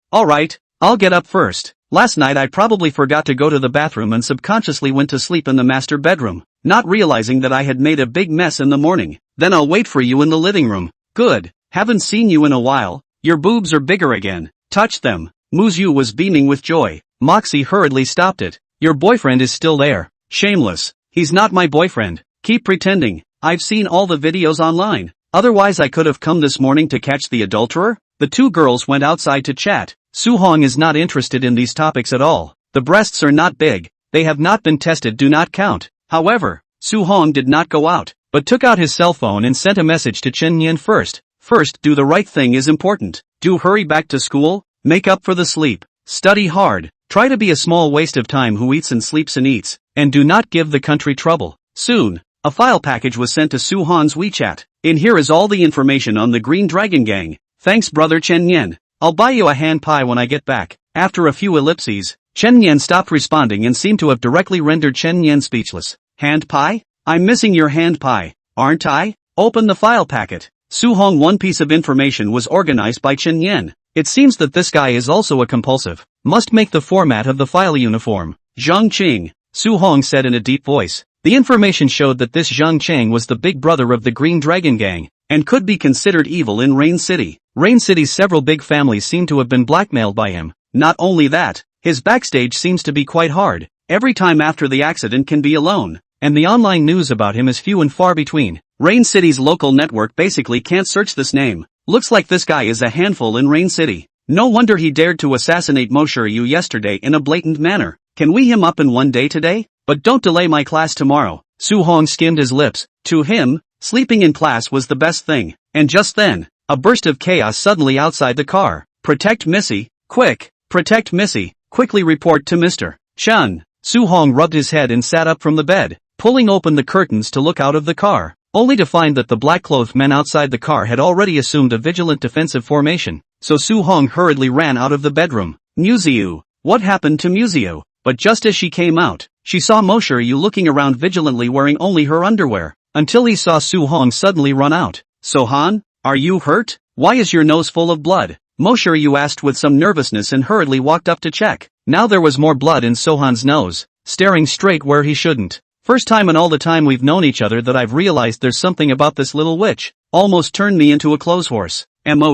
I'll get up first. Last night I probably forgot to go to the bathroom and subconsciously went to sleep in the master bedroom, not realizing that I had made a big mess in the morning. Then I'll wait for you in the living room. Good, haven't seen you in a while. Your boobs are bigger again. Touch them. Muyu was beaming with joy. Moxie hurriedly stopped it. Your boyfriend is still there. Shameless. He's not my boyfriend. Keep pretending. I've seen all the videos online. Otherwise I could have come this morning to catch the adulterer. The two girls went outside to chat. Su-hong is not interested in these topics at all. The breasts are not big. They have not been tested, do not count. However, Su-hong did not go out, but took out his cell phone and sent a message to Chen Yan first. First, do the right thing is important. Do hurry back to school. Make up for the sleep. Study hard. Try to be a small waste of time who eats and sleeps and eats. And do not give the country trouble. Soon, a file package was sent to Su-hong's WeChat. In here is all the information on the Green Dragon Gang. Thanks brother Chen Yan. I'll buy you a hand pie when I get back. After a few ellipses, Chen Yan stopped responding and seemed to have directly rendered Chen Yan speechless. Hand pie? I'm missing your hand pie, aren't I? Open the file packet. Su-hong. One piece of information was organized by Chen Yan. It seems that this guy is also a compulsive. Must make the format of the file uniform. Zhang Qing, Su-hong said in a deep voice. The information showed that this Zhang Chang was the big brother of the Green Dragon Gang, and could be considered evil in Rain City. Rain City's several big families seem to have been blackmailed by him. Not only that, his backstage seems to be quite hard. Every time after the accident can be alone, and the online news about him is few and far between. Rain City's local network basically can't search this name. Looks like this guy is a handful in Rain City. No wonder he dared to assassinate Muyu yesterday in a blatant manner. Can we him up in one day today? But don't delay my class tomorrow. Su-hong skimmed his lips. To him, sleeping in class was the best thing. And just then, a burst of chaos suddenly outside the car. Protect Missy, quick! Protect Missy, quickly report to Mr. Chun. Su-hong rubbed his head and sat up from the bed, pulling open the curtains to look out of the car, only to find that the black-clothed men outside the car had already assumed a vigilant defensive formation. So Su-hong hurriedly ran out of the bedroom. Muyu. What happened to Muyu? But just as she came out, she saw Muyu looking around vigilantly wearing only her underwear, until he saw Su-hong suddenly run out. Sohan, are you hurt? Why is your nose full of blood? Muyu asked with some nervousness and hurriedly walked up to check. Now there was more blood in Sohan's nose, staring straight where he shouldn't. First time in all the time we've known each other that I've realized there's something about this little witch. Almost turned me into a clothes horse.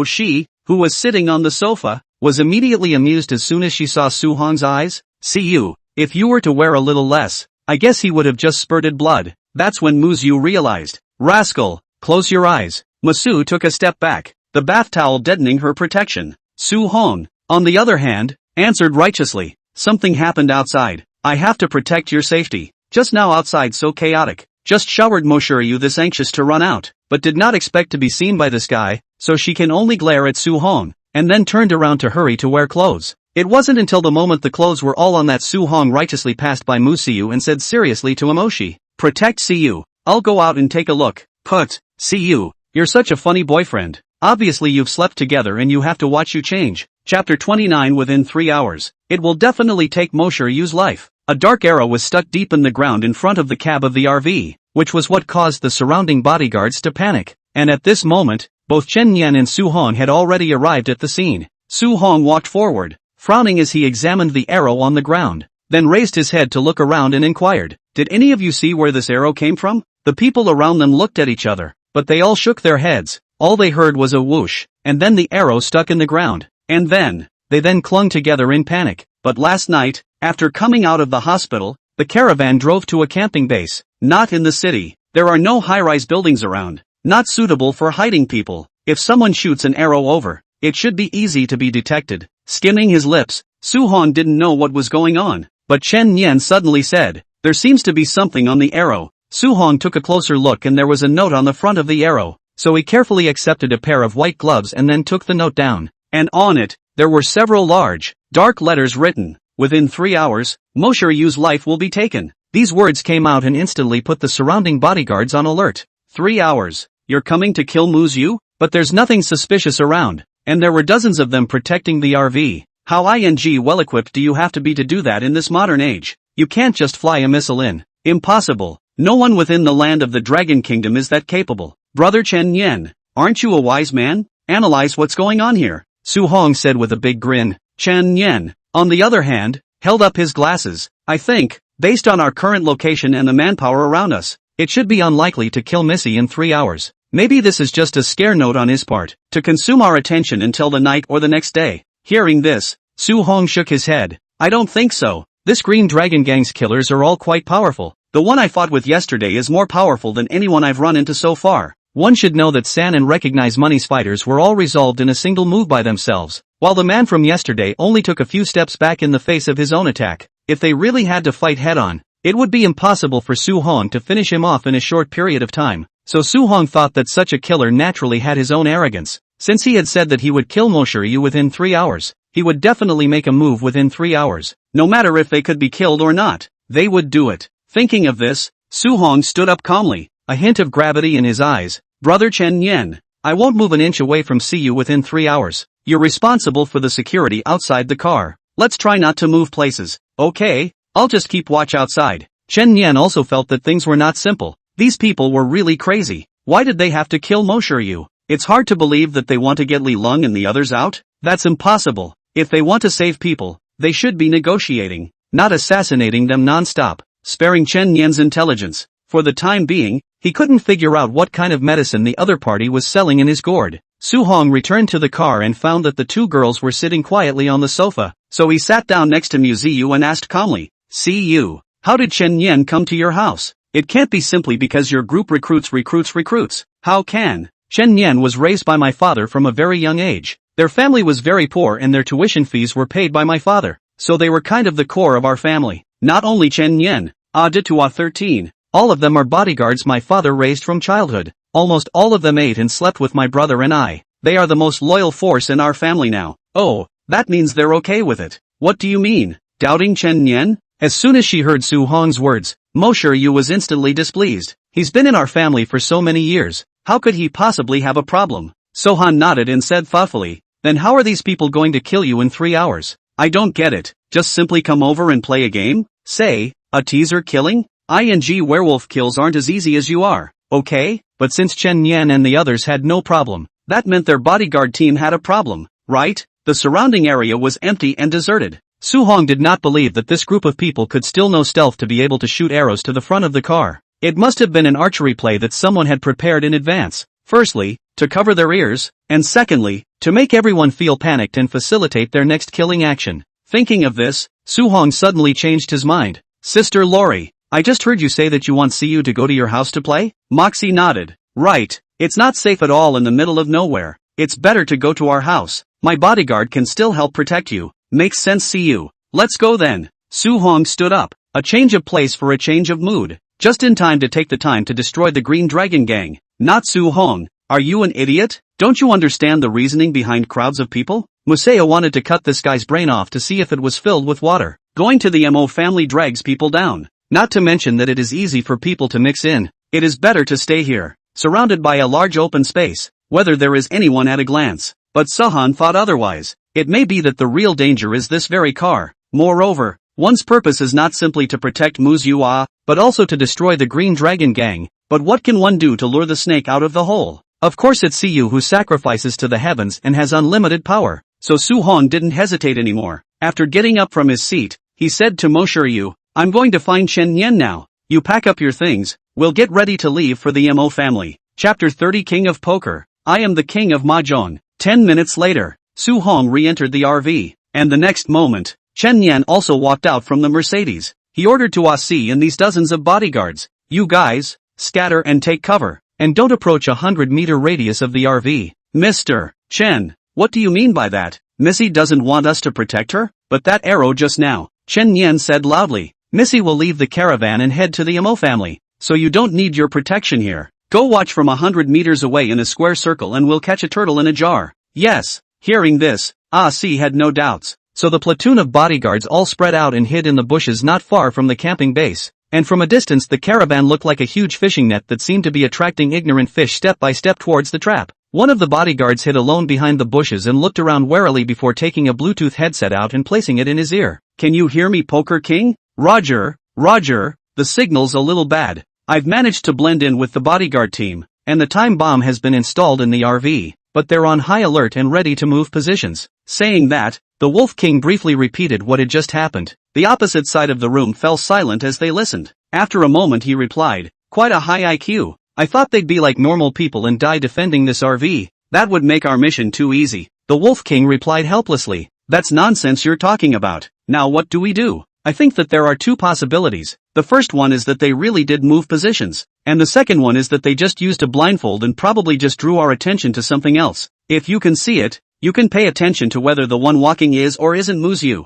She, who was sitting on the sofa, was immediately amused as soon as she saw Su-hong's eyes. See you, if you were to wear a little less, I guess he would have just spurted blood. That's when Muyu realized. Rascal, close your eyes. Musu took a step back, the bath towel deadening her protection. Su-hong, on the other hand, answered righteously. Something happened outside. I have to protect your safety. Just now outside so chaotic. Just showered Muyu this anxious to run out, but did not expect to be seen by this guy, so she can only glare at Su-hong, and then turned around to hurry to wear clothes. It wasn't until the moment the clothes were all on that Su-hong righteously passed by Muyu and said seriously to Emoshi, protect Siyu. I'll go out and take a look. Put, Siyu, you're such a funny boyfriend. Obviously you've slept together and you have to watch you change. Chapter 29. Within 3 hours, it will definitely take Mushuyu's life. A dark arrow was stuck deep in the ground in front of the cab of the RV, which was what caused the surrounding bodyguards to panic. And at this moment, both Chen Yan and Su-hong had already arrived at the scene. Su-hong walked forward, frowning as he examined the arrow on the ground, then raised his head to look around and inquired, did any of you see where this arrow came from? The people around them looked at each other, but they all shook their heads. All they heard was a whoosh, and then the arrow stuck in the ground, and they then clung together in panic. But last night, after coming out of the hospital, the caravan drove to a camping base, not in the city. There are no high-rise buildings around, not suitable for hiding people. If someone shoots an arrow over, it should be easy to be detected. Skimming his lips, Su-hong didn't know what was going on, but Chen Yan suddenly said, there seems to be something on the arrow. Su-hong took a closer look and there was a note on the front of the arrow, so he carefully accepted a pair of white gloves and then took the note down, and on it, there were several large, dark letters written, within 3 hours, Mushuyu's life will be taken. These words came out and instantly put the surrounding bodyguards on alert. 3 hours, you're coming to kill Muyu? But there's nothing suspicious around, and there were dozens of them protecting the RV. How well equipped do you have to be to do that in this modern age? You can't just fly a missile in. Impossible. No one within the land of the Dragon Kingdom is that capable. Brother Chen Yan, aren't you a wise man? Analyze what's going on here. Su-hong said with a big grin. Chen Yan, on the other hand, held up his glasses. I think, based on our current location and the manpower around us, it should be unlikely to kill Missy in 3 hours. Maybe this is just a scare note on his part, to consume our attention until the night or the next day. Hearing this, Su-hong shook his head. I don't think so. This Green Dragon Gang's killers are all quite powerful. The one I fought with yesterday is more powerful than anyone I've run into so far. One should know that San and Recognize Money's fighters were all resolved in a single move by themselves, while the man from yesterday only took a few steps back in the face of his own attack. If they really had to fight head-on, it would be impossible for Su-hong to finish him off in a short period of time. So Su-hong thought that such a killer naturally had his own arrogance. Since he had said that he would kill Muyu within 3 hours, he would definitely make a move within 3 hours. No matter if they could be killed or not, they would do it. Thinking of this, Su-hong stood up calmly, a hint of gravity in his eyes. Brother Chen Yan, I won't move an inch away from Siyu within 3 hours. You're responsible for the security outside the car. Let's try not to move places. Okay, I'll just keep watch outside. Chen Yan also felt that things were not simple. These people were really crazy. Why did they have to kill Muyu? It's hard to believe that they want to get Li Lung and the others out? That's impossible. If they want to save people, they should be negotiating, not assassinating them non-stop, sparing Chen Yan's intelligence. For the time being, he couldn't figure out what kind of medicine the other party was selling in his gourd. Su Hong returned to the car and found that the two girls were sitting quietly on the sofa, so he sat down next to Muyu and asked calmly, "See you, how did Chen Yan come to your house? It can't be simply because your group recruits. How can?" Chen Yan was raised by my father from a very young age. Their family was very poor and their tuition fees were paid by my father, so they were kind of the core of our family. Not only Chen Yan, Aditua 13, all of them are bodyguards my father raised from childhood. Almost all of them ate and slept with my brother and I. They are the most loyal force in our family now. Oh, that means they're okay with it. What do you mean? Doubting Chen Yan? As soon as she heard Su Hong's words, Mo Shiryu was instantly displeased. He's been in our family for so many years. How could he possibly have a problem? Sohan nodded and said thoughtfully, "Then how are these people going to kill you in 3 hours? I don't get it. Just simply come over and play a game? Say, a teaser killing? Werewolf kills aren't as easy as you are, okay?" But since Chen Yan and the others had no problem, that meant their bodyguard team had a problem, right? The surrounding area was empty and deserted. Su Hong did not believe that this group of people could still know stealth to be able to shoot arrows to the front of the car. It must have been an archery play that someone had prepared in advance. Firstly, to cover their ears, and secondly, to make everyone feel panicked and facilitate their next killing action. Thinking of this, Su Hong suddenly changed his mind. "Sister Lori, I just heard you say that you want Siyu to go to your house to play?" Moxie nodded. "Right, it's not safe at all in the middle of nowhere. It's better to go to our house. My bodyguard can still help protect you. Makes sense, Siyu. Let's go then." Su Hong stood up. A change of place for a change of mood. Just in time to take the time to destroy the Green Dragon Gang. Not Su Hong. Are you an idiot? Don't you understand the reasoning behind crowds of people? Museo wanted to cut this guy's brain off to see if it was filled with water. Going to the Mo family drags people down. Not to mention that it is easy for people to mix in. It is better to stay here, surrounded by a large open space, whether there is anyone at a glance. But Sahan thought otherwise. It may be that the real danger is this very car. Moreover, one's purpose is not simply to protect Muyu, but also to destroy the Green Dragon Gang. But what can one do to lure the snake out of the hole? Of course it's Siyu who sacrifices to the heavens and has unlimited power. So Su Hong didn't hesitate anymore. After getting up from his seat, he said to Mo Shiryu, "I'm going to find Chen Yan now. You pack up your things, we'll get ready to leave for the Mo family." Chapter 30 King of Poker. I am the King of Mahjong. 10 minutes later, Su Hong re-entered the RV, and the next moment, Chen Yan also walked out from the Mercedes. He ordered to Asi and these dozens of bodyguards, "You guys, scatter and take cover, and don't approach 100-meter radius of the RV. Mr. Chen, what do you mean by that? Missy doesn't want us to protect her?" "But that arrow just now," Chen Yan said loudly. "Missy will leave the caravan and head to the Mo family, so you don't need your protection here. Go watch from 100 meters away in a square circle and we'll catch a turtle in a jar." "Yes." Hearing this, Si had no doubts. So the platoon of bodyguards all spread out and hid in the bushes not far from the camping base. And from a distance the caravan looked like a huge fishing net that seemed to be attracting ignorant fish step by step towards the trap. One of the bodyguards hid alone behind the bushes and looked around warily before taking a Bluetooth headset out and placing it in his ear. "Can you hear me, Poker King?" Roger, the signal's a little bad. I've managed to blend in with the bodyguard team, and the time bomb has been installed in the RV, but they're on high alert and ready to move positions." Saying that, the Wolf King briefly repeated what had just happened. The opposite side of the room fell silent as they listened. After a moment he replied, "Quite a high IQ. I thought they'd be like normal people and die defending this RV. That would make our mission too easy." The Wolf King replied helplessly, "That's nonsense you're talking about. Now what do we do?" "I think that there are two possibilities. The first one is that they really did move positions, and the second one is that they just used a blindfold and probably just drew our attention to something else. If you can see it, you can pay attention to whether the one walking is or isn't Muyu."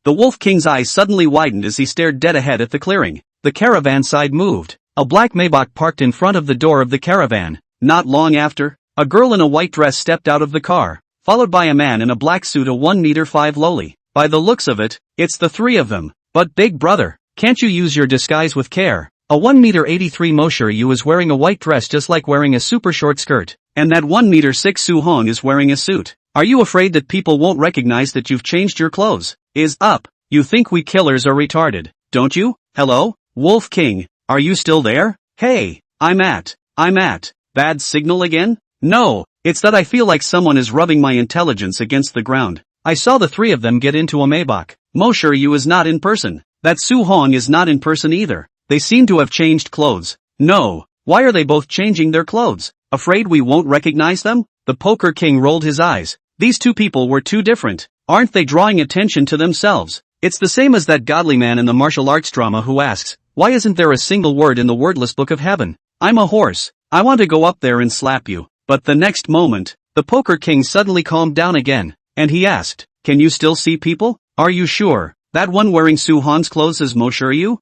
The Wolf King's eyes suddenly widened as he stared dead ahead at the clearing. The caravan side moved. A black Maybach parked in front of the door of the caravan. Not long after, a girl in a white dress stepped out of the car, followed by a man in a black suit, a 1.5 meter lowly. By the looks of it, it's the three of them. "But big brother, can't you use your disguise with care?" A 1.83 meter Shiryu is wearing a white dress just like wearing a super short skirt, and that 1.6 meter Su Hong is wearing a suit. "Are you afraid that people won't recognize that you've changed your clothes? Is up. You think we killers are retarded, don't you? Hello? Wolf King, are you still there? Hey, I'm at. Bad signal again? No, it's that I feel like someone is rubbing my intelligence against the ground. I saw the three of them get into a Maybach. Yu is not in person. That Su Hong is not in person either. They seem to have changed clothes. No. Why are they both changing their clothes? Afraid we won't recognize them? The Poker King rolled his eyes. These two people were too different. Aren't they drawing attention to themselves? It's the same as that godly man in the martial arts drama who asks, why isn't there a single word in the wordless book of heaven? I'm a horse. I want to go up there and slap you. But the next moment, the Poker King suddenly calmed down again, and he asked, can you still see people? Are you sure? That one wearing Su Hong's clothes is Yu?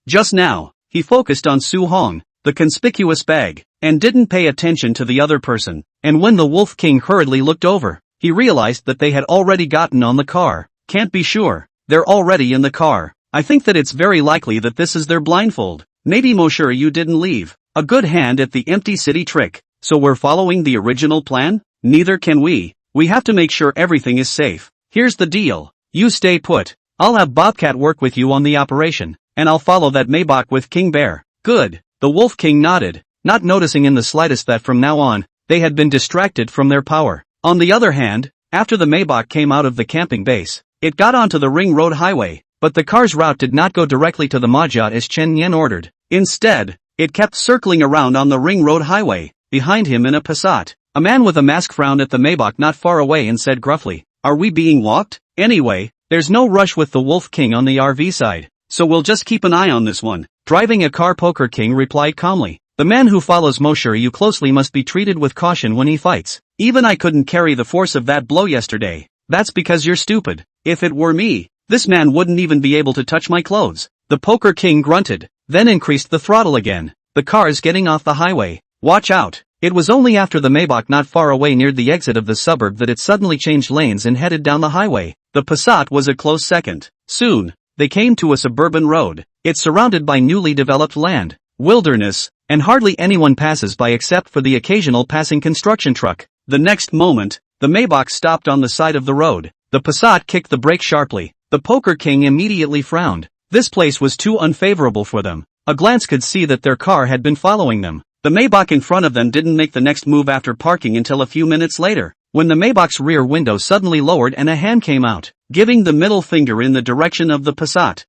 Just now, he focused on Su Hong, the conspicuous bag, and didn't pay attention to the other person, and when the Wolf King hurriedly looked over, he realized that they had already gotten on the car. Can't be sure. They're already in the car. I think that it's very likely that this is their blindfold. Maybe Yu didn't leave. A good hand at the empty city trick. So we're following the original plan? Neither can we. We have to make sure everything is safe. Here's the deal. You stay put. I'll have Bobcat work with you on the operation, and I'll follow that Maybach with King Bear. Good. The Wolf King nodded, not noticing in the slightest that from now on, they had been distracted from their power. On the other hand, after the Maybach came out of the camping base, it got onto the Ring Road Highway, but the car's route did not go directly to the Majia as Chen Yen ordered. Instead, it kept circling around on the Ring Road Highway, behind him in a Passat. A man with a mask frowned at the Maybach not far away and said gruffly, are we being walked? Anyway, there's no rush with the Wolf King on the RV side, so we'll just keep an eye on this one. Driving a car, Poker King replied calmly. The man who follows Yu closely must be treated with caution when he fights. Even I couldn't carry the force of that blow yesterday. That's because you're stupid. If it were me, this man wouldn't even be able to touch my clothes. The Poker King grunted, then increased the throttle again. The car's getting off the highway. Watch out. It was only after the Maybach not far away neared the exit of the suburb that it suddenly changed lanes and headed down the highway. The Passat was a close second. Soon, they came to a suburban road. It's surrounded by newly developed land, wilderness, and hardly anyone passes by except for the occasional passing construction truck. The next moment, the Maybach stopped on the side of the road. The Passat kicked the brake sharply. The Poker King immediately frowned. This place was too unfavorable for them. A glance could see that their car had been following them. The Maybach in front of them didn't make the next move after parking until a few minutes later, when the Maybach's rear window suddenly lowered and a hand came out, giving the middle finger in the direction of the Passat.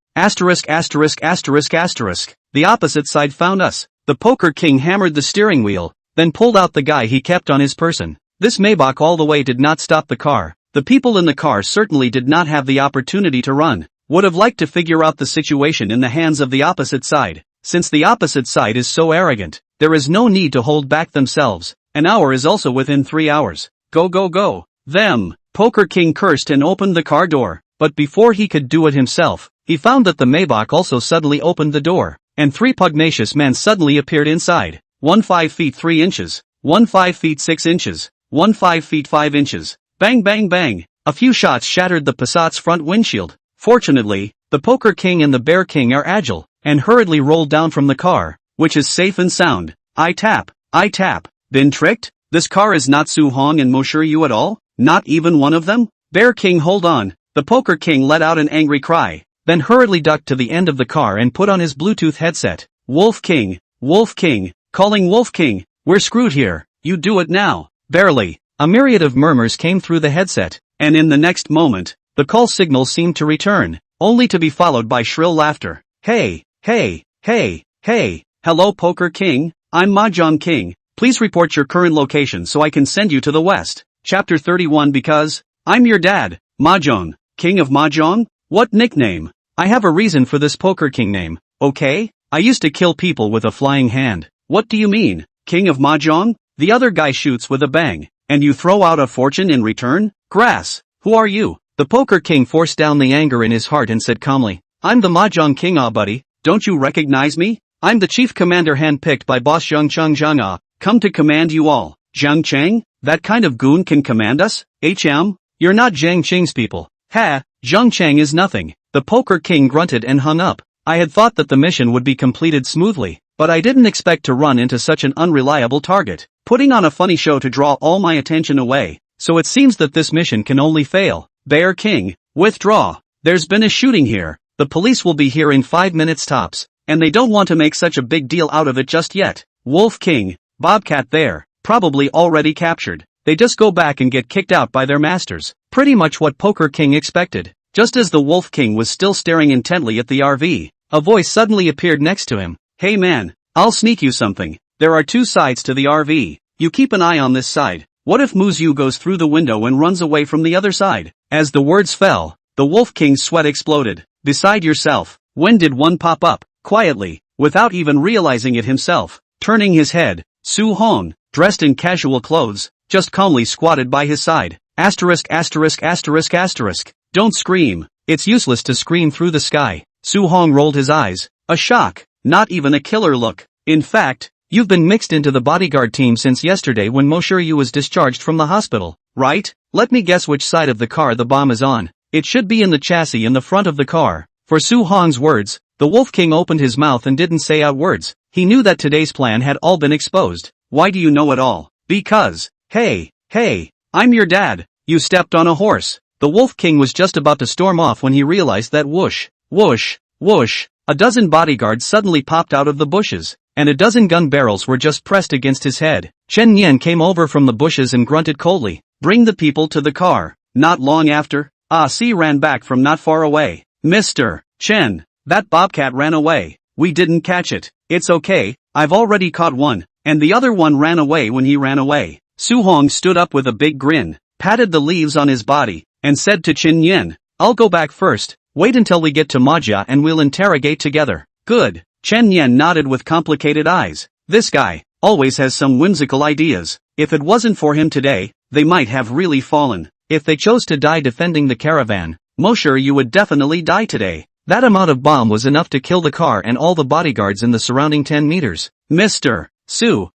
The opposite side found us. The Poker King hammered the steering wheel, then pulled out the guy he kept on his person. This Maybach all the way did not stop the car. The people in the car certainly did not have the opportunity to run. Would have liked to figure out the situation in the hands of the opposite side. Since the opposite side is so arrogant, there is no need to hold back themselves. An hour is also within 3 hours. Go go go. Them. Poker King cursed and opened the car door. But before he could do it himself, he found that the Maybach also suddenly opened the door, and 3 pugnacious men suddenly appeared inside. One 5 feet 3 inches, one 5 feet 6 inches, one 5 feet 5 inches. Bang bang bang. A few shots shattered the Passat's front windshield. Fortunately, the Poker King and the Bear King are agile, and hurriedly rolled down from the car, which is safe and sound. I tap. Been tricked? This car is not Su Hong and Yu at all? Not even one of them? Bear King, hold on. The Poker King let out an angry cry, then hurriedly ducked to the end of the car and put on his Bluetooth headset. Wolf King, calling Wolf King, we're screwed here, you do it now. Barely. A myriad of murmurs came through the headset, and in the next moment, the call signal seemed to return, only to be followed by shrill laughter. Hey, hello Poker King, I'm Mahjong King, please report your current location so I can send you to the west. Chapter 31. Because I'm your dad, Mahjong, King of Mahjong? What nickname? I have a reason for this Poker King name, okay? I used to kill people with a flying hand. What do you mean, King of Mahjong? The other guy shoots with a bang, and you throw out a fortune in return? Grass, who are you? The Poker King forced down the anger in his heart and said calmly, I'm the Mahjong King, buddy, don't you recognize me? I'm the chief commander handpicked by boss Zhang Cheng, come to command you all. Zhang Cheng? That kind of goon can command us? You're not Zhang Cheng's people. Ha, Zhang Cheng is nothing. The Poker King grunted and hung up. I had thought that the mission would be completed smoothly, but I didn't expect to run into such an unreliable target, putting on a funny show to draw all my attention away. So it seems that this mission can only fail. Bear King, withdraw. There's been a shooting here. The police will be here in 5 minutes tops, and they don't want to make such a big deal out of it just yet. Wolf King, Bobcat there, probably already captured. They just go back and get kicked out by their masters. Pretty much what Poker King expected. Just as the Wolf King was still staring intently at the RV, a voice suddenly appeared next to him. Hey man, I'll sneak you something. There are two sides to the RV. You keep an eye on this side. What if Muyu goes through the window and runs away from the other side? As the words fell, the Wolf King's sweat exploded. Decide yourself. When did one pop up? Quietly, without even realizing it himself. Turning his head, Su Hong, dressed in casual clothes, just calmly squatted by his side. Asterisk asterisk asterisk asterisk. Don't scream. It's useless to scream through the sky. Su Hong rolled his eyes. A shock. Not even a killer look. In fact, you've been mixed into the bodyguard team since yesterday when Yu was discharged from the hospital, right? Let me guess which side of the car the bomb is on. It should be in the chassis in the front of the car. For Su Hong's words, the Wolf King opened his mouth and didn't say out words. He knew that today's plan had all been exposed. Why do you know it all? Because, hey, I'm your dad. You stepped on a horse. The Wolf King was just about to storm off when he realized that whoosh, whoosh, whoosh, a dozen bodyguards suddenly popped out of the bushes, and a dozen gun barrels were just pressed against his head. Chen Yan came over from the bushes and grunted coldly. Bring the people to the car. Not long after, C ran back from not far away. Mr. Chen, that bobcat ran away. We didn't catch it. It's okay, I've already caught one, and the other one ran away when he ran away. Su Hong stood up with a big grin, patted the leaves on his body, and said to Chen Yan, I'll go back first. Wait until we get to Majia and we'll interrogate together. Good. Chen Yan nodded with complicated eyes. This guy always has some whimsical ideas. If it wasn't for him today, they might have really fallen. If they chose to die defending the caravan, Yu would definitely die today. That amount of bomb was enough to kill the car and all the bodyguards in the surrounding 10 meters. Mr. Su,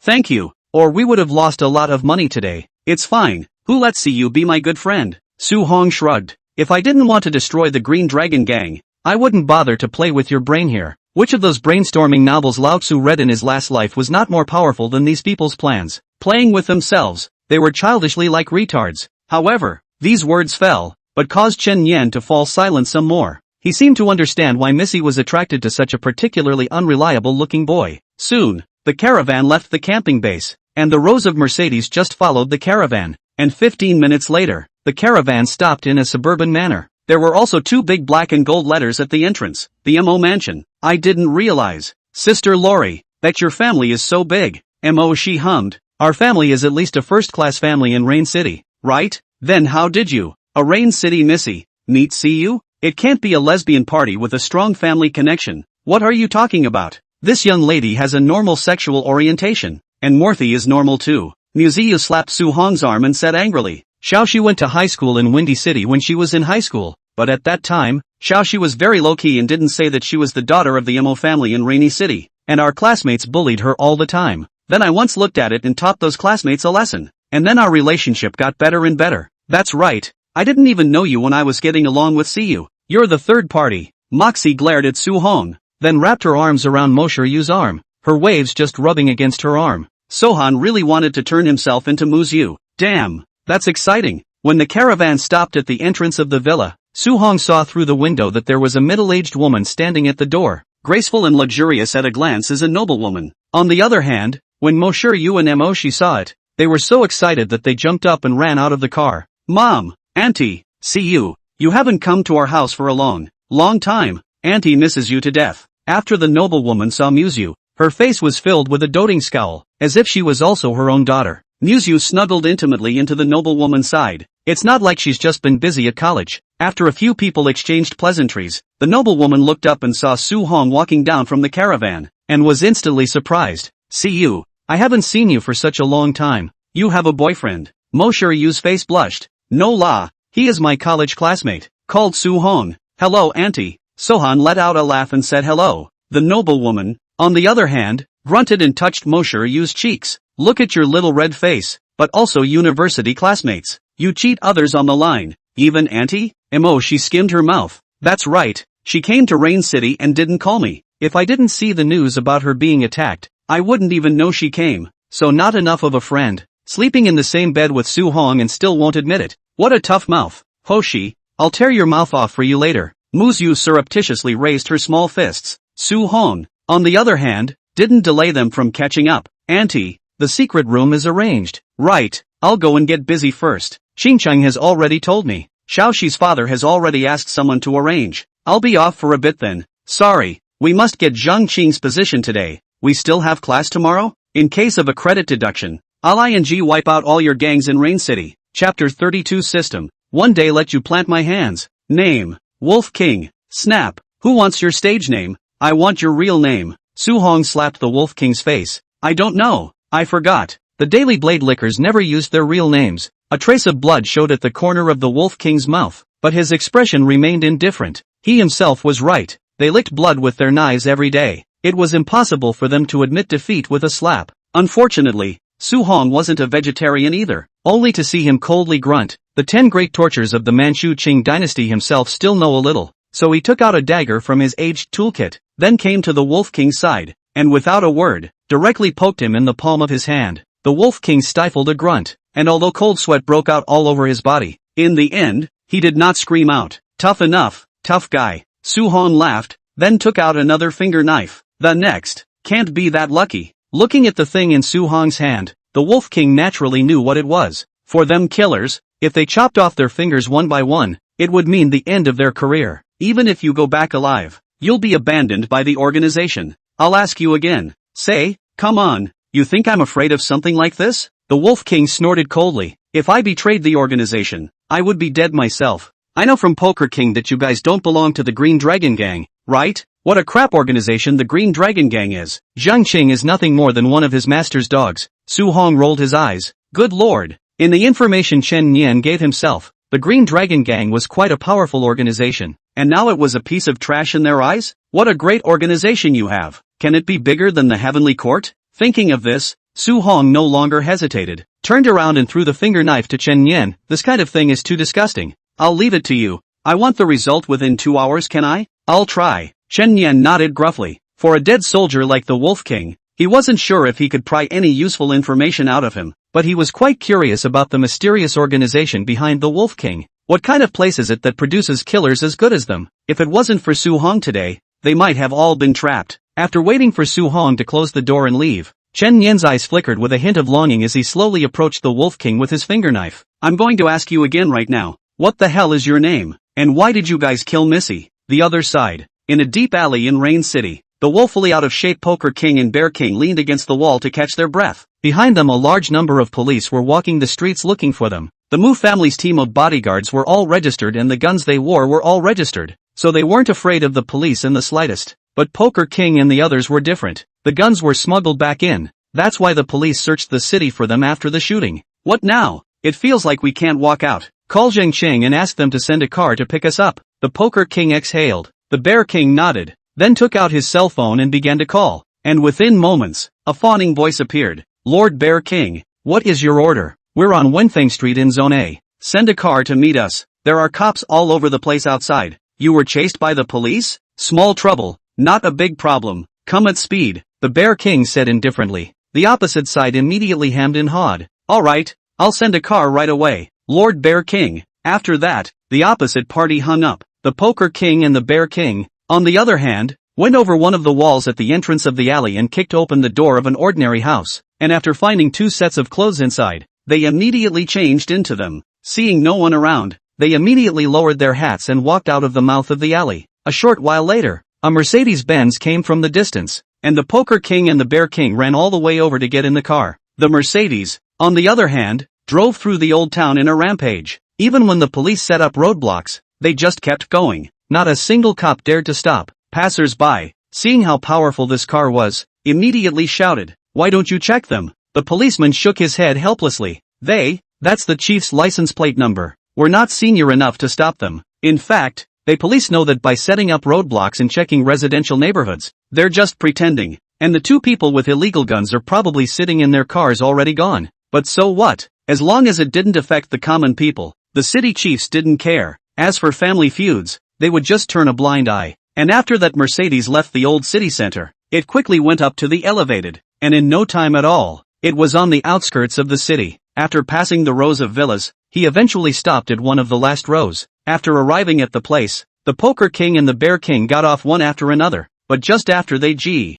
thank you, or we would have lost a lot of money today. It's fine. Who lets you be my good friend? Su Hong shrugged. If I didn't want to destroy the Green Dragon Gang, I wouldn't bother to play with your brain here. Which of those brainstorming novels Lao Tzu read in his last life was not more powerful than these people's plans? Playing with themselves, they were childishly like retards. However, these words fell, but caused Chen Yan to fall silent some more. He seemed to understand why Missy was attracted to such a particularly unreliable-looking boy. Soon, the caravan left the camping base, and the rows of Mercedes just followed the caravan. And 15 minutes later, the caravan stopped in a suburban manner. There were also two big black and gold letters at the entrance, the MO Mansion. I didn't realize, Sister Lori, that your family is so big. MO, she hummed. Our family is at least a first-class family in Rain City, right? Then how did you, a Rain City Missy, meet CU? It can't be a lesbian party with a strong family connection. What are you talking about? This young lady has a normal sexual orientation, and Morthy is normal too. Muyu slapped Su Hong's arm and said angrily, Xiaoxi went to high school in Windy City when she was in high school, but at that time, Xiaoxi was very low-key and didn't say that she was the daughter of the MO family in Rainy City, and our classmates bullied her all the time. Then I once looked at it and taught those classmates a lesson, and then our relationship got better and better. That's right, I didn't even know you when I was getting along with CU. You're the third party. Moxie glared at Su Hong, then wrapped her arms around Yu's arm, her waves just rubbing against her arm. Sohan really wanted to turn himself into Muyu. Damn, that's exciting. When the caravan stopped at the entrance of the villa, Su Hong saw through the window that there was a middle-aged woman standing at the door, graceful and luxurious at a glance as a noblewoman. On the other hand, when Yu and Moshi saw it, they were so excited that they jumped up and ran out of the car. Mom, Auntie, CU, you haven't come to our house for a long time. Auntie misses you to death. After the noblewoman saw Muyu, her face was filled with a doting scowl, as if she was also her own daughter. Muyu snuggled intimately into the noblewoman's side. It's not like she's just been busy at college. After a few people exchanged pleasantries, the noblewoman looked up and saw Su Hong walking down from the caravan, and was instantly surprised. CU, I haven't seen you for such a long time. You have a boyfriend. Yu's face blushed. No la, he is my college classmate, called Su Hong. Hello auntie. Sohan let out a laugh and said hello. The noblewoman, on the other hand, grunted and touched Yu's cheeks. Look at your little red face, but also university classmates. You cheat others on the line, even auntie? She skimmed her mouth. That's right, she came to Rain City and didn't call me. If I didn't see the news about her being attacked, I wouldn't even know she came. So not enough of a friend. Sleeping in the same bed with Su Hong and still won't admit it. What a tough mouth. Hoshi, I'll tear your mouth off for you later. Muyu surreptitiously raised her small fists. Su Hong, on the other hand, didn't delay them from catching up, Auntie, the secret room is arranged. Right, I'll go and get busy first. Xingcheng has already told me. Xiaoxi's father has already asked someone to arrange. I'll be off for a bit then. Sorry, we must get Zhang Qing's position today. We still have class tomorrow? In case of a credit deduction, I'll wipe out all your gangs in Rain City. Chapter 32 System. One day let you plant my hands. Name. Wolf King. Snap. Who wants your stage name? I want your real name. Su Hong slapped the Wolf King's face. I don't know. I forgot. The Daily Blade Lickers never used their real names. A trace of blood showed at the corner of the Wolf King's mouth, but his expression remained indifferent. He himself was right. They licked blood with their knives every day. It was impossible for them to admit defeat with a slap. Unfortunately, Su Hong wasn't a vegetarian either. Only to see him coldly grunt. The 10 great tortures of the Manchu Qing dynasty himself still know a little. So he took out a dagger from his aged toolkit, then came to the Wolf King's side, and without a word, directly poked him in the palm of his hand. The Wolf King stifled a grunt, and although cold sweat broke out all over his body, in the end, he did not scream out, "Tough enough, tough guy." Su Hong laughed, then took out another finger knife. The next, can't be that lucky. Looking at the thing in Su Hong's hand, the Wolf King naturally knew what it was. For them killers, if they chopped off their fingers one by one, it would mean the end of their career. Even if you go back alive, you'll be abandoned by the organization. I'll ask you again. Say, come on, you think I'm afraid of something like this? The Wolf King snorted coldly. If I betrayed the organization, I would be dead myself. I know from Poker King that you guys don't belong to the Green Dragon Gang, right? What a crap organization the Green Dragon Gang is. Zhang Qing is nothing more than one of his master's dogs. Su Hong rolled his eyes. Good lord. In the information Chen Nian gave himself, the Green Dragon Gang was quite a powerful organization, and now it was a piece of trash in their eyes? What a great organization you have. Can it be bigger than the Heavenly Court? Thinking of this, Su Hong no longer hesitated, turned around and threw the finger knife to Chen Nian. This kind of thing is too disgusting. I'll leave it to you. I want the result within 2 hours, can I? I'll try. Chen Nian nodded gruffly. For a dead soldier like the Wolf King, he wasn't sure if he could pry any useful information out of him, but he was quite curious about the mysterious organization behind the Wolf King. What kind of place is it that produces killers as good as them? If it wasn't for Su Hong today, they might have all been trapped. After waiting for Su Hong to close the door and leave, Chen Nian's eyes flickered with a hint of longing as he slowly approached the Wolf King with his finger knife. I'm going to ask you again right now. What the hell is your name? And why did you guys kill Missy? The other side. In a deep alley in Rain City, the woefully out-of-shape Poker King and Bear King leaned against the wall to catch their breath. Behind them a large number of police were walking the streets looking for them. The Mu family's team of bodyguards were all registered and the guns they wore were all registered, so they weren't afraid of the police in the slightest. But Poker King and the others were different. The guns were smuggled back in. That's why the police searched the city for them after the shooting. What now? It feels like we can't walk out. Call Zheng Qing and ask them to send a car to pick us up. The Poker King exhaled. The Bear King nodded, then took out his cell phone and began to call. And within moments, a fawning voice appeared. Lord Bear King, what is your order? We're on Wenfeng Street in Zone A. Send a car to meet us. There are cops all over the place outside. You were chased by the police? Small trouble, not a big problem. Come at speed, the Bear King said indifferently. The opposite side immediately hemmed and hawed. Alright, I'll send a car right away, Lord Bear King. After that, the opposite party hung up. The Poker King and the Bear King, on the other hand, went over one of the walls at the entrance of the alley and kicked open the door of an ordinary house, and after finding 2 sets of clothes inside, they immediately changed into them. Seeing no one around, they immediately lowered their hats and walked out of the mouth of the alley. A short while later, a Mercedes-Benz came from the distance, and the Poker King and the Bear King ran all the way over to get in the car. The Mercedes, on the other hand, drove through the old town in a rampage. Even when the police set up roadblocks, they just kept going. Not a single cop dared to stop. Passers-by, seeing how powerful this car was, immediately shouted, "Why don't you check them?" The policeman shook his head helplessly. That's the chief's license plate number. We're not senior enough to stop them. In fact, they police know that by setting up roadblocks and checking residential neighborhoods, they're just pretending. And the 2 people with illegal guns are probably sitting in their cars already gone. But so what? As long as it didn't affect the common people, the city chiefs didn't care. As for family feuds, they would just turn a blind eye. And after that Mercedes left the old city center, it quickly went up to the elevated, and in no time at all, it was on the outskirts of the city. After passing the rows of villas, he eventually stopped at one of the last rows. After arriving at the place, the Poker King and the Bear King got off one after another, but just after they got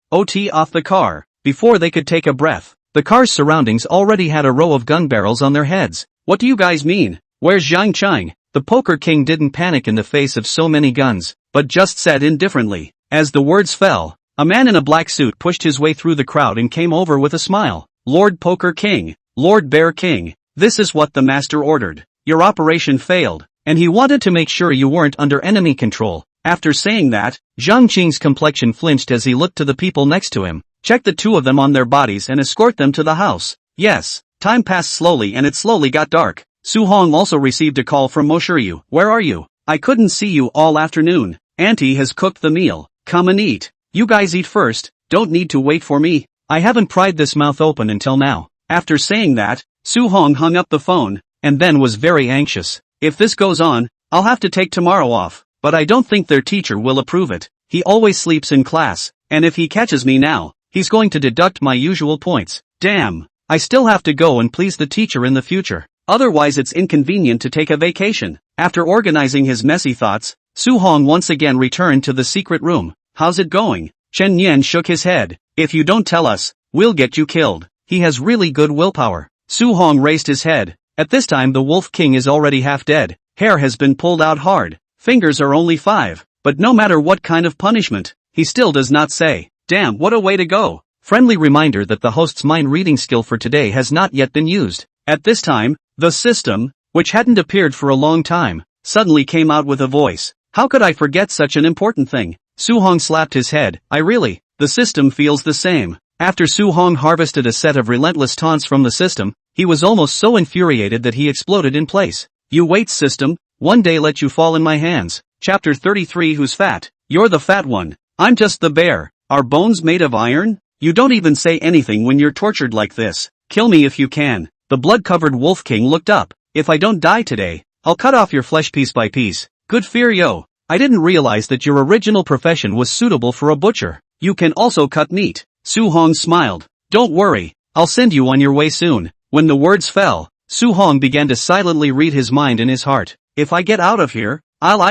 off the car, before they could take a breath, The car's surroundings already had a row of gun barrels on their heads. What do you guys mean? Where's Zhang Chang? The Poker King didn't panic in the face of so many guns, but just said indifferently. As the words fell, a man in a black suit pushed his way through the crowd and came over with a smile. Lord Poker King, Lord Bear King, this is what the master ordered. Your operation failed, and he wanted to make sure you weren't under enemy control. After saying that, Zhang Qing's complexion flinched as he looked to the people next to him. Check the two of them on their bodies and escort them to the house. Yes. Time passed slowly and it slowly got dark. Su Hong also received a call from Muyu. Where are you? I couldn't see you all afternoon. Auntie has cooked the meal. Come and eat. You guys eat first. Don't need to wait for me. I haven't pried this mouth open until now. After saying that, Su Hong hung up the phone, and then was very anxious. If this goes on, I'll have to take tomorrow off. But I don't think their teacher will approve it. He always sleeps in class, and if he catches me now, he's going to deduct my usual points. Damn. I still have to go and please the teacher in the future. Otherwise it's inconvenient to take a vacation. After organizing his messy thoughts, Su Hong once again returned to the secret room. How's it going? Chen Yan shook his head. If you don't tell us, we'll get you killed. He has really good willpower. Su Hong raised his head. At this time the Wolf King is already half dead. Hair has been pulled out hard. Fingers are only 5. But no matter what kind of punishment, he still does not say. Damn, what a way to go. Friendly reminder that the host's mind reading skill for today has not yet been used. At this time, the system, which hadn't appeared for a long time, suddenly came out with a voice. How could I forget such an important thing? Su Hong slapped his head. The system feels the same. After Su Hong harvested a set of relentless taunts from the system, he was almost so infuriated that he exploded in place. You wait, system, one day let you fall in my hands. Chapter 33. Who's fat? You're the fat one. I'm just the bear. Are bones made of iron? You don't even say anything when you're tortured like this. Kill me if you can. The blood-covered Wolf King looked up. If I don't die today, I'll cut off your flesh piece by piece. Good fear, yo. I didn't realize that your original profession was suitable for a butcher. You can also cut meat. Su Hong smiled. Don't worry, I'll send you on your way soon. When the words fell, Su Hong began to silently read his mind in his heart. If I get out of here, I'll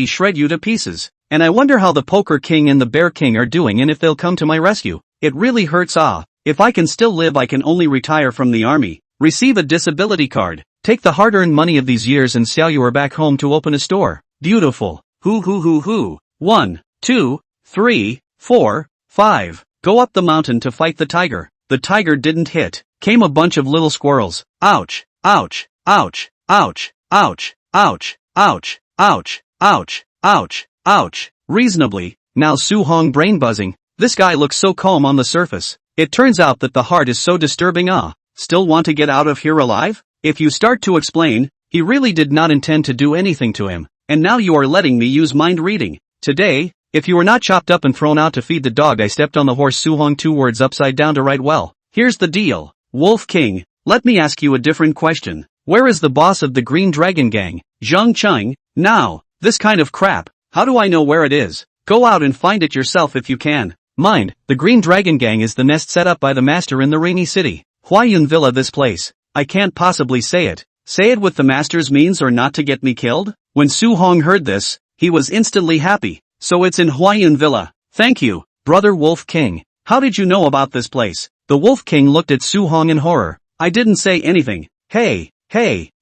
shred you to pieces. And I wonder how the Poker King and the Bear King are doing and if they'll come to my rescue. It really hurts. If I can still live, I can only retire from the army. Receive a disability card. Take the hard-earned money of these years and sell you are back home to open a store. Beautiful. Hoo. 1, 2, 3, 4, 5. Go up the mountain to fight the tiger. The tiger didn't hit. Came a bunch of little squirrels. Ouch. Ouch. Ouch. Ouch. Ouch. Ouch. Ouch. Ouch. Ouch. Ouch. Ouch. Reasonably. Now Su Hong brain buzzing. This guy looks so calm on the surface. It turns out that the heart is so disturbing. Still want to get out of here alive? If you start to explain, he really did not intend to do anything to him. And now you are letting me use mind reading. Today, if you were not chopped up and thrown out to feed the dog, I stepped on the horse. Su Hong 2 words upside down to write. Well, here's the deal. Wolf King, let me ask you a different question. Where is the boss of the Green Dragon Gang? Zhang Cheng? Now, this kind of crap, how do I know where it is? Go out and find it yourself if you can. Mind, the Green Dragon Gang is the nest set up by the master in the rainy city. Huayun Villa. This place. I can't possibly say it. Say it with the master's means or not to get me killed? When Su Hong heard this, he was instantly happy. So it's in Huayun Villa. Thank you, brother Wolf King. How did you know about this place? The Wolf King looked at Su Hong in horror. I didn't say anything. Hey,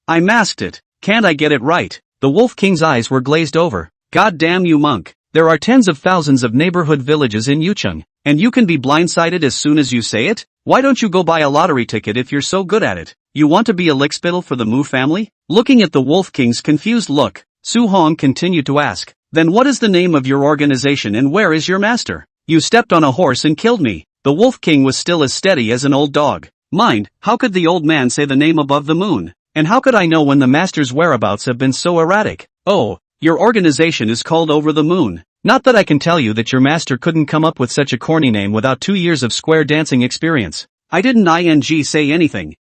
I masked it. Can't I get it right? The Wolf King's eyes were glazed over. God damn you, monk. There are tens of thousands of neighborhood villages in Yucheng, and you can be blindsided as soon as you say it? Why don't you go buy a lottery ticket if you're so good at it? You want to be a lickspittle for the Mu family? Looking at the Wolf King's confused look, Su Hong continued to ask, then what is the name of your organization and where is your master? You stepped on a horse and killed me. The Wolf King was still as steady as an old dog. Mind, how could the old man say the name above the moon? And how could I know when the master's whereabouts have been so erratic? Oh, your organization is called Over the Moon. Not that I can tell you that your master couldn't come up with such a corny name without 2 years of square dancing experience. I didn't say anything.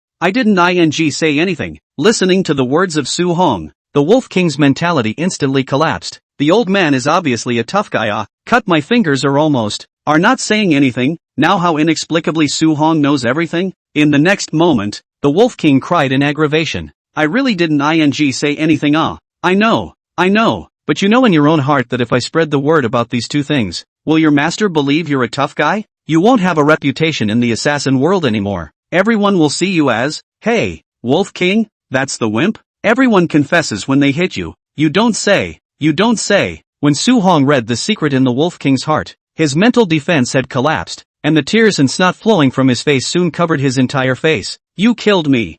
Listening to the words of Su Hong, the Wolf King's mentality instantly collapsed. The old man is obviously a tough guy. Cut my fingers or almost. Are not saying anything. Now how inexplicably Su Hong knows everything? In the next moment, the Wolf King cried in aggravation. I really didn't say anything. I know, but you know in your own heart that if I spread the word about these two things, will your master believe you're a tough guy? You won't have a reputation in the assassin world anymore. everyone will see you as, hey, Wolf King, that's the wimp? Everyone confesses when they hit you. You don't say. When Su Hong read the secret in the Wolf King's heart, his mental defense had collapsed, and the tears and snot flowing from his face soon covered his entire face. You killed me.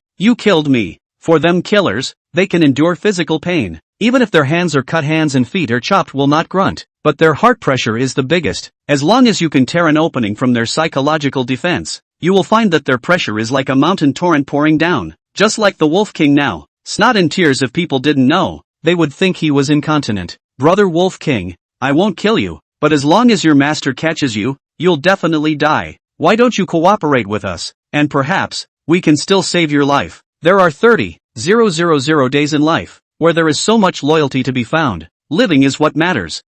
For them killers, they can endure physical pain. Even if their hands are cut, hands and feet are chopped, will not grunt. But their heart pressure is the biggest. As long as you can tear an opening from their psychological defense, you will find that their pressure is like a mountain torrent pouring down. Just like the Wolf King now. Snot and tears. If people didn't know, they would think he was incontinent. Brother Wolf King, I won't kill you, but as long as your master catches you, you'll definitely die. Why don't you cooperate with us, and perhaps, we can still save your life. There are 30,000 days in life, where there is so much loyalty to be found. Living is what matters.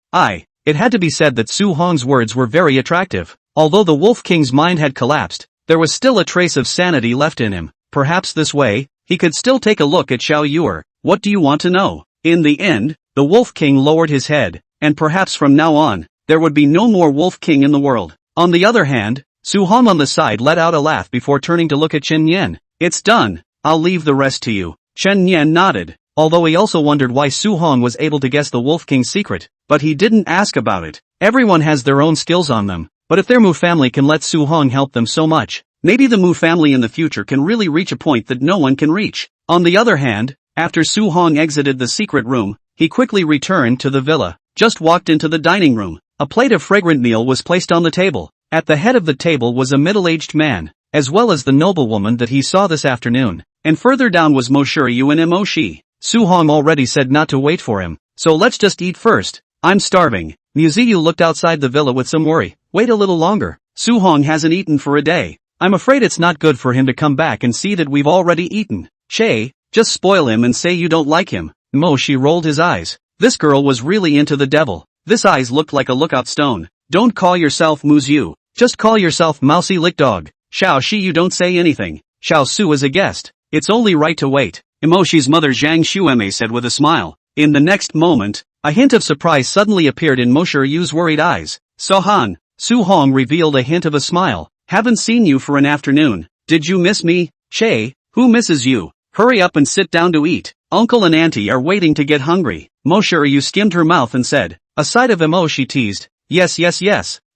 It had to be said that Su Hong's words were very attractive. Although the Wolf King's mind had collapsed, there was still a trace of sanity left in him. Perhaps this way, he could still take a look at Xiao Yuer. What do you want to know? In the end, the Wolf King lowered his head, and perhaps from now on, there would be no more Wolf King in the world. On the other hand, Su Hong on the side let out a laugh before turning to look at Chen Yan. It's done, I'll leave the rest to you. Chen Yan nodded, although he also wondered why Su Hong was able to guess the Wolf King's secret, but he didn't ask about it. Everyone has their own skills on them, but if their Mu family can let Su Hong help them so much, maybe the Mu family in the future can really reach a point that no one can reach. On the other hand, after Su Hong exited the secret room, he quickly returned to the villa, just walked into the dining room. A plate of fragrant meal was placed on the table. At the head of the table was a middle-aged man, as well as the noblewoman that he saw this afternoon, and further down was Mo Shiryu and Mo Shi. Su Hong already said not to wait for him, so let's just eat first. I'm starving. Muyu looked outside the villa with some worry. Wait a little longer. Su Hong hasn't eaten for a day. I'm afraid it's not good for him to come back and see that we've already eaten. Che, just spoil him and say you don't like him. Mo Shi rolled his eyes. This girl was really into the devil. This eyes looked like a lookout stone. Don't call yourself Muyu. Just call yourself Mousy Lickdog. Xiao Shi, you don't say anything. Xiao Su is a guest. It's only right to wait. Mo Shi's mother Zhang Xueme said with a smile. In the next moment, a hint of surprise suddenly appeared in Mo Shiryu's worried eyes. Sohan, Su Hong revealed a hint of a smile. Haven't seen you for an afternoon. Did you miss me? Che, who misses you? Hurry up and sit down to eat. Uncle and auntie are waiting to get hungry. Mo Shiryu skimmed her mouth and said. Aside of Mo, she teased. Yes.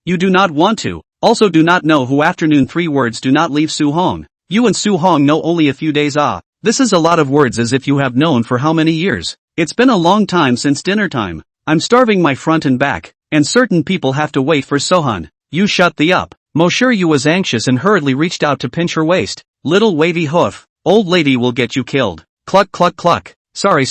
You do not want to. Also do not know who afternoon. 3 words do not leave Su Hong. You and Su Hong know only a few days. This is a lot of words, as if you have known for how many years. It's been a long time since dinner time. I'm starving my front and back, and certain people have to wait for Sohan. You shut the up. Mo Shiryu was anxious and hurriedly reached out to pinch her waist. Little wavy hoof. Old lady will get you killed. Cluck cluck cluck. Sorry.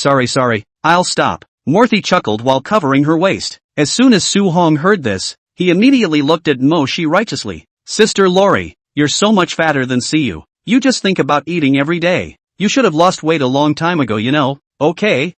I'll stop. Morthy chuckled while covering her waist. As soon as Su Hong heard this, he immediately looked at Mo Shi righteously. Sister Lori, you're so much fatter than Siyu. You just think about eating every day. You should have lost weight a long time ago, you know. Okay,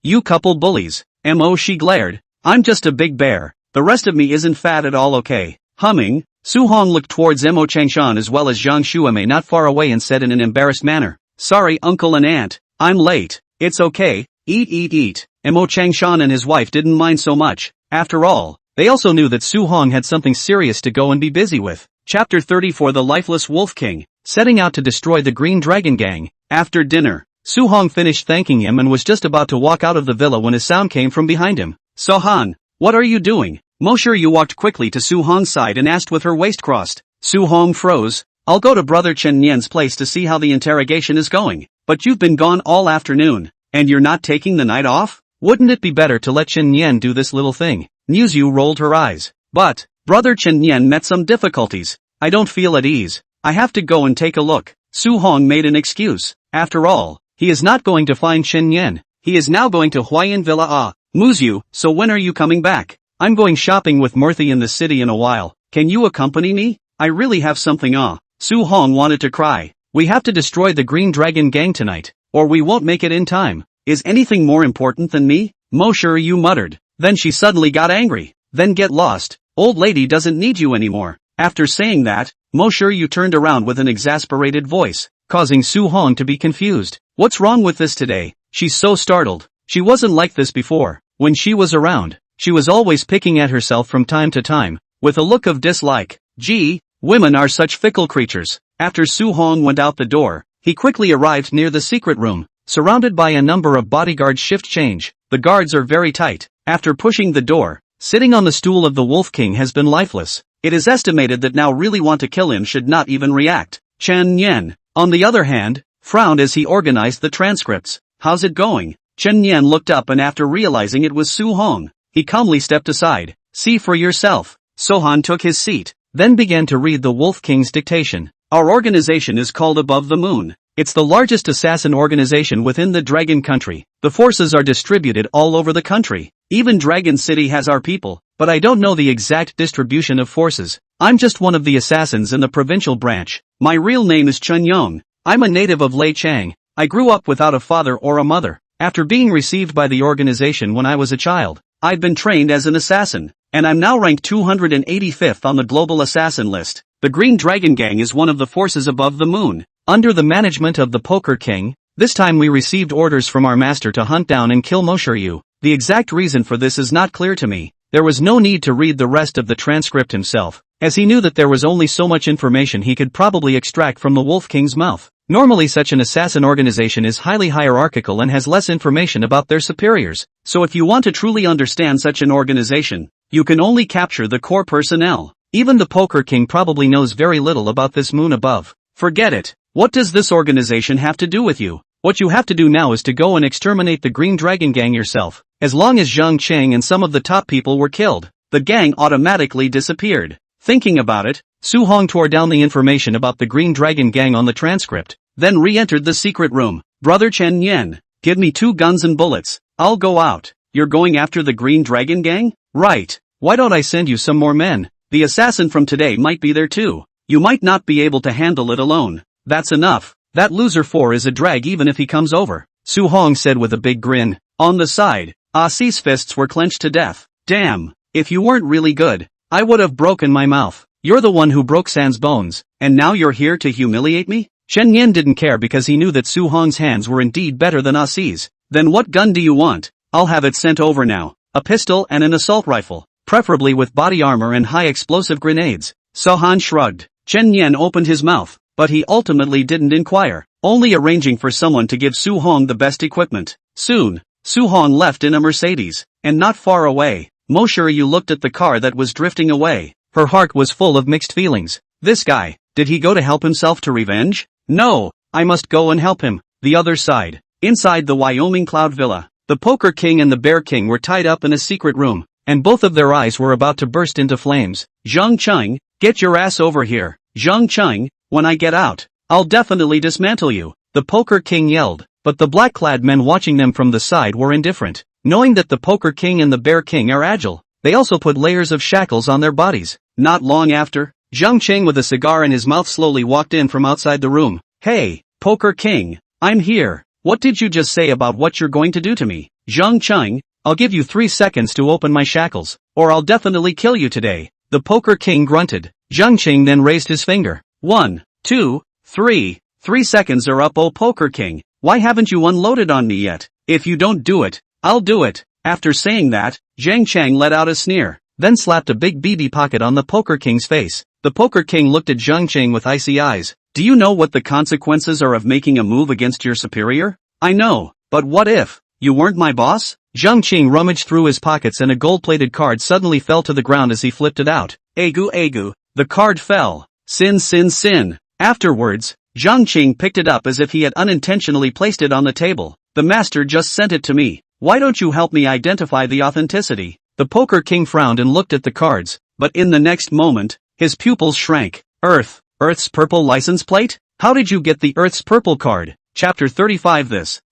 you couple bullies. Mo Shi glared. I'm just a big bear. The rest of me isn't fat at all, okay. Humming, Su Hong looked towards Mo Changshan as well as Zhang Xueme not far away and said in an embarrassed manner. Sorry uncle and aunt, I'm late. It's okay, eat. Mo Changshan and his wife didn't mind so much. After all, they also knew that Su Hong had something serious to go and be busy with. Chapter 34 The Lifeless Wolf King, setting out to destroy the Green Dragon Gang. After dinner, Su Hong finished thanking him and was just about to walk out of the villa when a sound came from behind him. Sohan, what are you doing? Mo Shiryu walked quickly to Su Hong's side and asked with her waist crossed. Su Hong froze. I'll go to Brother Chen Yan's place to see how the interrogation is going. But you've been gone all afternoon, and you're not taking the night off? Wouldn't it be better to let Chen Yan do this little thing? Muyu rolled her eyes. But, Brother Chen Yan met some difficulties. I don't feel at ease. I have to go and take a look. Su Hong made an excuse. After all, he is not going to find Chen Yan. He is now going to Huayan Villa. Muyu, so when are you coming back? I'm going shopping with Murthy in the city in a while. Can you accompany me? I really have something. Su Hong wanted to cry. We have to destroy the Green Dragon Gang tonight, or we won't make it in time. Is anything more important than me? Mo Shiryu muttered. Then she suddenly got angry. Then get lost. Old lady doesn't need you anymore. After saying that, Mo Shiryu turned around with an exasperated voice, causing Su Hong to be confused. What's wrong with this today? She's so startled. She wasn't like this before. When she was around, she was always picking at herself from time to time, with a look of dislike. Gee, Women are such fickle creatures. After Su Hong went out the door, he quickly arrived near the secret room, surrounded by a number of bodyguards. Shift change. The guards are very tight. After pushing the door, sitting on the stool of the Wolf King has been lifeless. It is estimated that now really want to kill him should not even react. Chen Yan, on the other hand, frowned as he organized the transcripts. How's it going? Chen Yan looked up and after realizing it was Su Hong, he calmly stepped aside. See for yourself. Sohan took his seat, then began to read the Wolf King's dictation. Our organization is called Above the Moon. It's the largest assassin organization within the Dragon Country. The forces are distributed all over the country. Even Dragon City has our people, but I don't know the exact distribution of forces. I'm just one of the assassins in the provincial branch. My real name is Chen Yong. I'm a native of Lei Chang. I grew up without a father or a mother. After being received by the organization when I was a child, I've been trained as an assassin, and I'm now ranked 285th on the global assassin list. The Green Dragon Gang is one of the forces above the moon, under the management of the Poker King. This time we received orders from our master to hunt down and kill Muyu. The exact reason for this is not clear to me. There was no need to read the rest of the transcript himself, as he knew that there was only so much information he could probably extract from the Wolf King's mouth. Normally such an assassin organization is highly hierarchical and has less information about their superiors, so if you want to truly understand such an organization, you can only capture the core personnel. Even the Poker King probably knows very little about this moon above. Forget it. What does this organization have to do with you? What you have to do now is to go and exterminate the Green Dragon Gang yourself. As long as Zhang Cheng and some of the top people were killed, the gang automatically disappeared. Thinking about it, Su Hong tore down the information about the Green Dragon Gang on the transcript, then re-entered the secret room. Brother Chen Yen, give me 2 guns and bullets. I'll go out. You're going after the Green Dragon Gang? Right. Why don't I send you some more men? The assassin from today might be there too. You might not be able to handle it alone. That's enough. That loser 4 is a drag even if he comes over, Su Hong said with a big grin. On the side, Asi's fists were clenched to death. Damn, if you weren't really good, I would have broken my mouth. You're the one who broke San's bones, and now you're here to humiliate me? Shen Yin didn't care because he knew that Su Hong's hands were indeed better than Asi's. Then what gun do you want? I'll have it sent over now. A pistol and an assault rifle, preferably with body armor and high explosive grenades. Sohan shrugged. Chen Yen opened his mouth, but he ultimately didn't inquire, only arranging for someone to give Su Hong the best equipment. Soon, Su Hong left in a Mercedes, and not far away, Muyu looked at the car that was drifting away. Her heart was full of mixed feelings. This guy, did he go to help himself to revenge? No, I must go and help him. The other side, inside the Wyoming Cloud Villa, the Poker King and the Bear King were tied up in a secret room, and both of their eyes were about to burst into flames. Zhang Cheng, get your ass over here. Zhang Cheng, when I get out, I'll definitely dismantle you, the Poker King yelled, but the black-clad men watching them from the side were indifferent. Knowing that the Poker King and the Bear King are agile, they also put layers of shackles on their bodies. Not long after, Zhang Cheng with a cigar in his mouth slowly walked in from outside the room. Hey, Poker King, I'm here. What did you just say about what you're going to do to me? Zhang Cheng, I'll give you 3 seconds to open my shackles, or I'll definitely kill you today. The Poker King grunted. Zhang Cheng then raised his finger. 1, 2, 3. 3 seconds are up. Oh Poker King, why haven't you unloaded on me yet? If you don't do it, I'll do it. After saying that, Zhang Cheng let out a sneer, then slapped a big BB pocket on the Poker King's face. The Poker King looked at Zhang Cheng with icy eyes. Do you know what the consequences are of making a move against your superior? I know, but what if you weren't my boss? Zhang Cheng rummaged through his pockets and a gold-plated card suddenly fell to the ground as he flipped it out. Agu agu. The card fell. Sin sin sin. Afterwards, Zhang Cheng picked it up as if he had unintentionally placed it on the table. The master just sent it to me. Why don't you help me identify the authenticity? The Poker King frowned and looked at the cards, but in the next moment, his pupils shrank. Earth's purple license plate? How did you get the Earth's purple card? Chapter 35.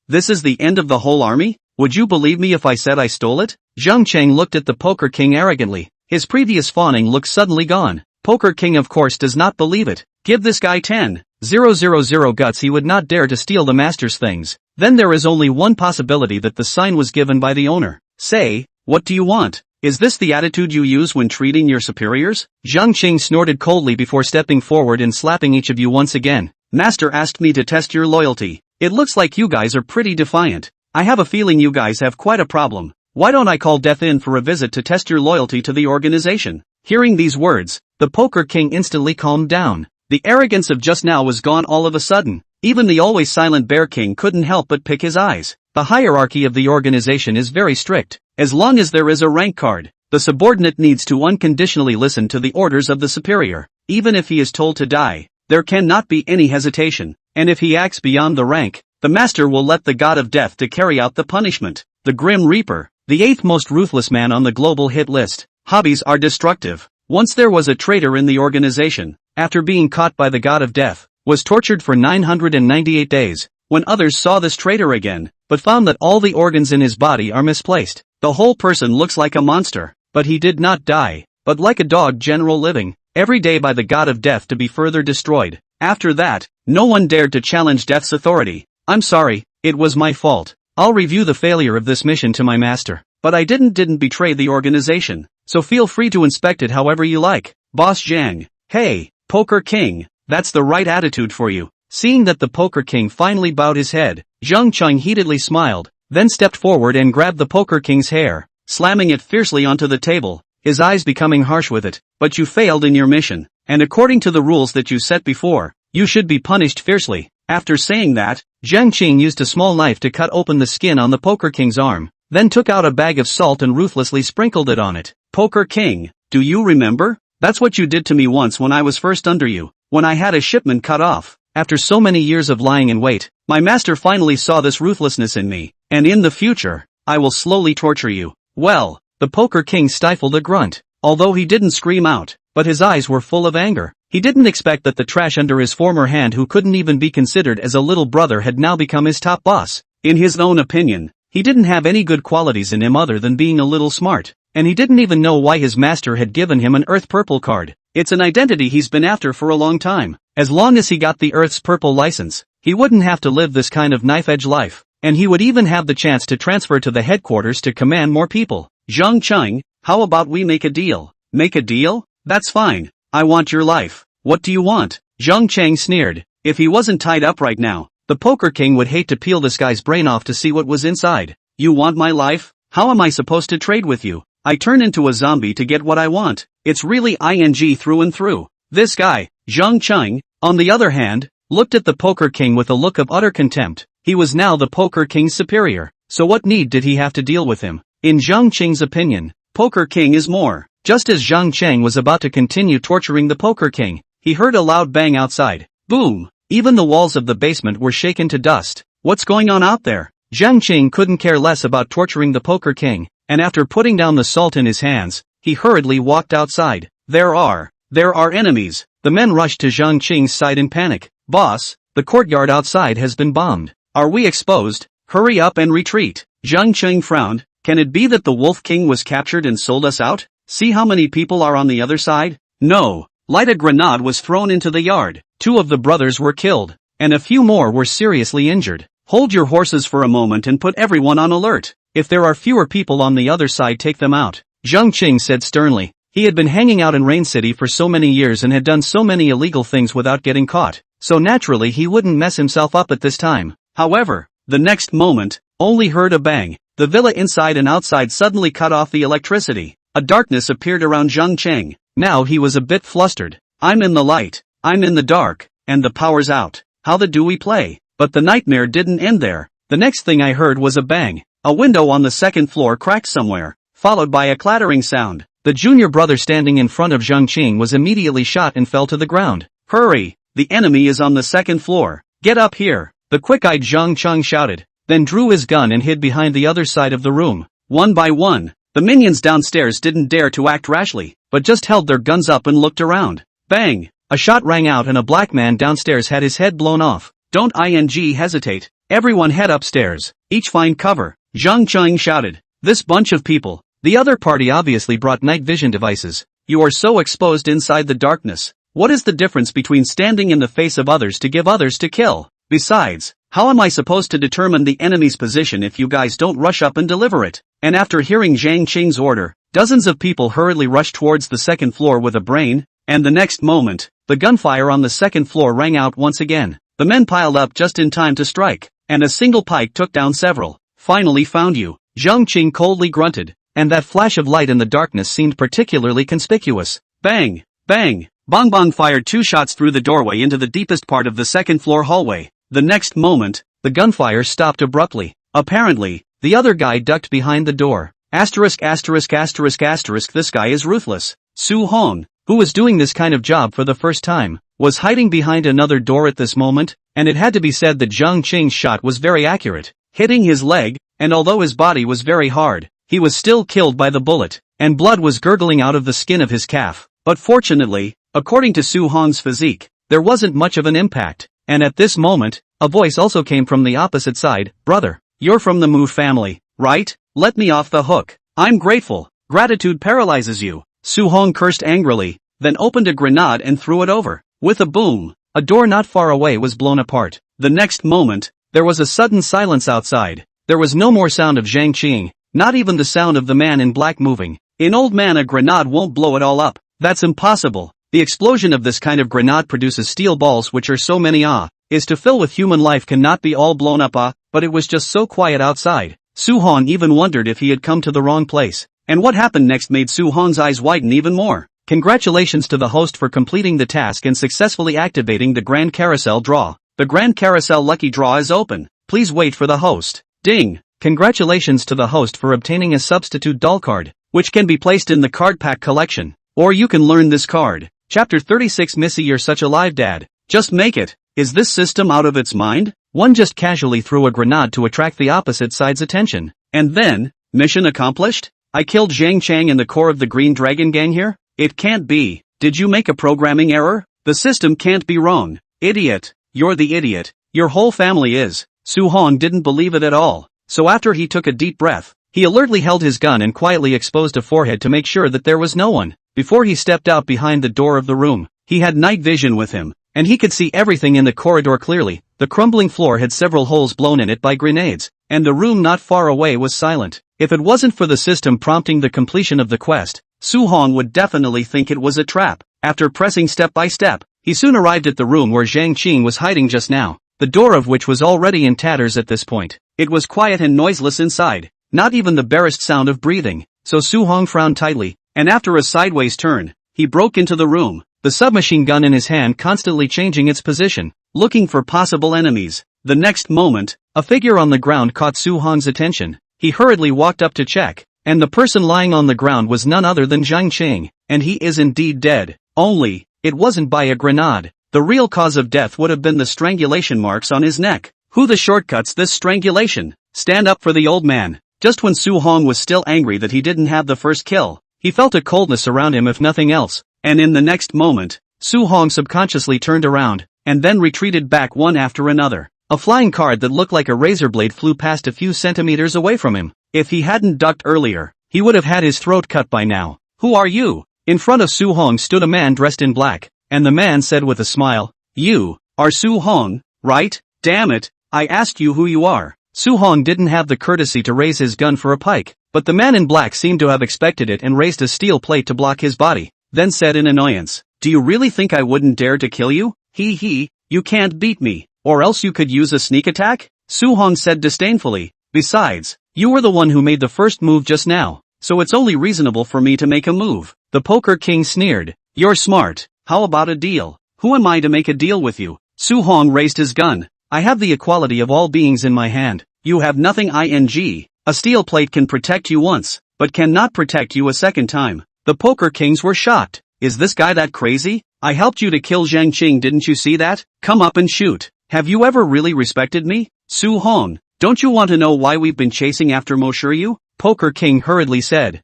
This is the end of the whole army? Would you believe me if I said I stole it? Zhang Cheng looked at the Poker King arrogantly. His previous fawning look suddenly gone. Poker King of course does not believe it. Give this guy 10,000 guts. He would not dare to steal the master's things. Then there is only one possibility that the sign was given by the owner. Say, what do you want? Is this the attitude you use when treating your superiors? Zhang Cheng snorted coldly before stepping forward and slapping each of you once again. Master asked me to test your loyalty. It looks like you guys are pretty defiant. I have a feeling you guys have quite a problem. Why don't I call Death in for a visit to test your loyalty to the organization? Hearing these words, the Poker King instantly calmed down. The arrogance of just now was gone all of a sudden. Even the always silent Bear King couldn't help but pick his eyes. The hierarchy of the organization is very strict. As long as there is a rank card, the subordinate needs to unconditionally listen to the orders of the superior. Even if he is told to die, there cannot be any hesitation. And if he acts beyond the rank, the master will let the god of death to carry out the punishment. The Grim Reaper, the 8th most ruthless man on the global hit list. Hobbies are destructive. Once there was a traitor in the organization, after being caught by the god of death, was tortured for 998 days. When others saw this traitor again, but found that all the organs in his body are misplaced, the whole person looks like a monster. But he did not die, but like a dog general living, every day by the god of death to be further destroyed. After that, no one dared to challenge death's authority. I'm sorry, it was my fault. I'll review the failure of this mission to my master. But I didn't betray the organization, so feel free to inspect it however you like. Boss Zhang. Hey, Poker King, that's the right attitude for you. Seeing that the Poker King finally bowed his head, Zhang Cheng heatedly smiled, then stepped forward and grabbed the Poker King's hair, slamming it fiercely onto the table, his eyes becoming harsh with it. But you failed in your mission, and according to the rules that you set before, you should be punished fiercely. After saying that, Zhang Qing used a small knife to cut open the skin on the Poker King's arm, then took out a bag of salt and ruthlessly sprinkled it on it. Poker King, do you remember? That's what you did to me once when I was first under you, when I had a shipment cut off. After so many years of lying in wait, my master finally saw this ruthlessness in me, and in the future, I will slowly torture you. Well, the Poker King stifled a grunt, although he didn't scream out, but his eyes were full of anger. He didn't expect that the trash under his former hand who couldn't even be considered as a little brother had now become his top boss. In his own opinion, he didn't have any good qualities in him other than being a little smart, and he didn't even know why his master had given him an Earth Purple card. It's an identity he's been after for a long time. As long as he got the Earth's Purple license, he wouldn't have to live this kind of knife-edge life, and he would even have the chance to transfer to the headquarters to command more people. Zhang Cheng, how about we make a deal? Make a deal? That's fine. I want your life. What do you want? Zhang Cheng sneered. If he wasn't tied up right now, the Poker King would hate to peel this guy's brain off to see what was inside. You want my life? How am I supposed to trade with you? I turn into a zombie to get what I want. It's really ing through and through. This guy, Zhang Cheng, on the other hand, looked at the Poker King with a look of utter contempt. He was now the Poker King's superior, so what need did he have to deal with him? In Zhang Cheng's opinion, Poker King is more. Just as Zhang Cheng was about to continue torturing the Poker King, he heard a loud bang outside. Boom! Even the walls of the basement were shaken to dust. What's going on out there? Zhang Cheng couldn't care less about torturing the Poker King, and after putting down the salt in his hands, he hurriedly walked outside. There are enemies. The men rushed to Zhang Cheng's side in panic. Boss, the courtyard outside has been bombed. Are we exposed? Hurry up and retreat. Zhang Cheng frowned. Can it be that the Wolf King was captured and sold us out? See how many people are on the other side? No. Light a grenade was thrown into the yard. 2 of the brothers were killed, and a few more were seriously injured. Hold your horses for a moment and put everyone on alert. If there are fewer people on the other side, take them out. Zhang Qing said sternly. He had been hanging out in Rain City for so many years and had done so many illegal things without getting caught, so naturally he wouldn't mess himself up at this time. However, the next moment, only heard a bang. The villa inside and outside suddenly cut off the electricity. A darkness appeared around Zhang Cheng. Now he was a bit flustered. I'm in the light, I'm in the dark, and the power's out. How the do we play? But the nightmare didn't end there. The next thing I heard was a bang. A window on the second floor cracked somewhere, followed by a clattering sound. The junior brother standing in front of Zhang Qing was immediately shot and fell to the ground. Hurry! The enemy is on the second floor. Get up here! The quick-eyed Zhang Cheng shouted, then drew his gun and hid behind the other side of the room. One by one, the minions downstairs didn't dare to act rashly, but just held their guns up and looked around. Bang! A shot rang out and a black man downstairs had his head blown off. Don't hesitate. Everyone head upstairs. Each find cover. Zhang Cheng shouted. This bunch of people. The other party obviously brought night vision devices. You are so exposed inside the darkness. What is the difference between standing in the face of others to give others to kill? Besides, how am I supposed to determine the enemy's position if you guys don't rush up and deliver it? And after hearing Zhang Qing's order, dozens of people hurriedly rushed towards the second floor with a brain, and the next moment, the gunfire on the second floor rang out once again. The men piled up just in time to strike, and a single pike took down several. Finally found you. Zhang Qing coldly grunted, and that flash of light in the darkness seemed particularly conspicuous. Bang! Bang! Bong Bong fired 2 shots through the doorway into the deepest part of the second-floor hallway. The next moment, the gunfire stopped abruptly. Apparently, the other guy ducked behind the door. This guy is ruthless. Su Hong, who was doing this kind of job for the first time, was hiding behind another door at this moment, and it had to be said that Zhang Qing's shot was very accurate, hitting his leg, and although his body was very hard, he was still killed by the bullet, and blood was gurgling out of the skin of his calf. But fortunately, according to Su Hong's physique, there wasn't much of an impact, and at this moment, a voice also came from the opposite side. Brother, you're from the Mu family, right? Let me off the hook. I'm grateful. Gratitude paralyzes you. Su Hong cursed angrily, then opened a grenade and threw it over. With a boom, a door not far away was blown apart. The next moment, there was a sudden silence outside. There was no more sound of Zhang Qing, not even the sound of the man in black moving. In Old Man, a grenade won't blow it all up. That's impossible. The explosion of this kind of grenade produces steel balls which are so many is to fill with human life cannot be all blown up but it was just so quiet outside. Su Hong even wondered if he had come to the wrong place. And what happened next made Su Hong's eyes widen even more. Congratulations to the host for completing the task and successfully activating the Grand Carousel draw. The Grand Carousel lucky draw is open. Please wait for the host. Ding! Congratulations to the host for obtaining a substitute doll card, which can be placed in the card pack collection. Or you can learn this card. Chapter 36 Missy, you're such a live dad. Just make it. Is this system out of its mind? One just casually threw a grenade to attract the opposite side's attention. And then, mission accomplished? I killed Zhang Chang and the core of the Green Dragon gang here? It can't be. Did you make a programming error? The system can't be wrong. Idiot. You're the idiot. Your whole family is. Su Hong didn't believe it at all. So after he took a deep breath, he alertly held his gun and quietly exposed a forehead to make sure that there was no one. Before he stepped out behind the door of the room, he had night vision with him, and he could see everything in the corridor clearly. The crumbling floor had several holes blown in it by grenades, and the room not far away was silent. If it wasn't for the system prompting the completion of the quest, Su Hong would definitely think it was a trap. After pressing step by step, he soon arrived at the room where Zhang Qing was hiding just now, the door of which was already in tatters at this point. It was quiet and noiseless inside, not even the barest sound of breathing, so Su Hong frowned tightly, and after a sideways turn, he broke into the room, the submachine gun in his hand constantly changing its position, looking for possible enemies. The next moment, a figure on the ground caught Su Hong's attention. He hurriedly walked up to check, and the person lying on the ground was none other than Zhang Qing, and he is indeed dead. Only, it wasn't by a grenade. The real cause of death would have been the strangulation marks on his neck. Who the shortcuts this strangulation? Stand up for the old man. Just when Su Hong was still angry that he didn't have the first kill, he felt a coldness around him if nothing else, and in the next moment, Su Hong subconsciously turned around, and then retreated back one after another. A flying card that looked like a razor blade flew past a few centimeters away from him. If he hadn't ducked earlier, he would have had his throat cut by now. Who are you? In front of Su Hong stood a man dressed in black, and the man said with a smile, "You are Su Hong, right? Damn it, I asked you who you are." Su Hong didn't have the courtesy to raise his gun for a pike, but the man in black seemed to have expected it and raised a steel plate to block his body, then said in annoyance, "Do you really think I wouldn't dare to kill you? You can't beat me, or else you could use a sneak attack?" Su Hong said disdainfully, "Besides, you were the one who made the first move just now, so it's only reasonable for me to make a move." The Poker King sneered, "You're smart, how about a deal? Who am I to make a deal with you?" Su Hong raised his gun. "I have the equality of all beings in my hand. You have nothing. A steel plate can protect you once, but cannot protect you a second time." The Poker Kings were shocked. Is this guy that crazy? I helped you to kill Zhang Qing, didn't you see that? Come up and shoot. Have you ever really respected me? Su Hong, don't you want to know why we've been chasing after Mo Shiryu? Poker King hurriedly said.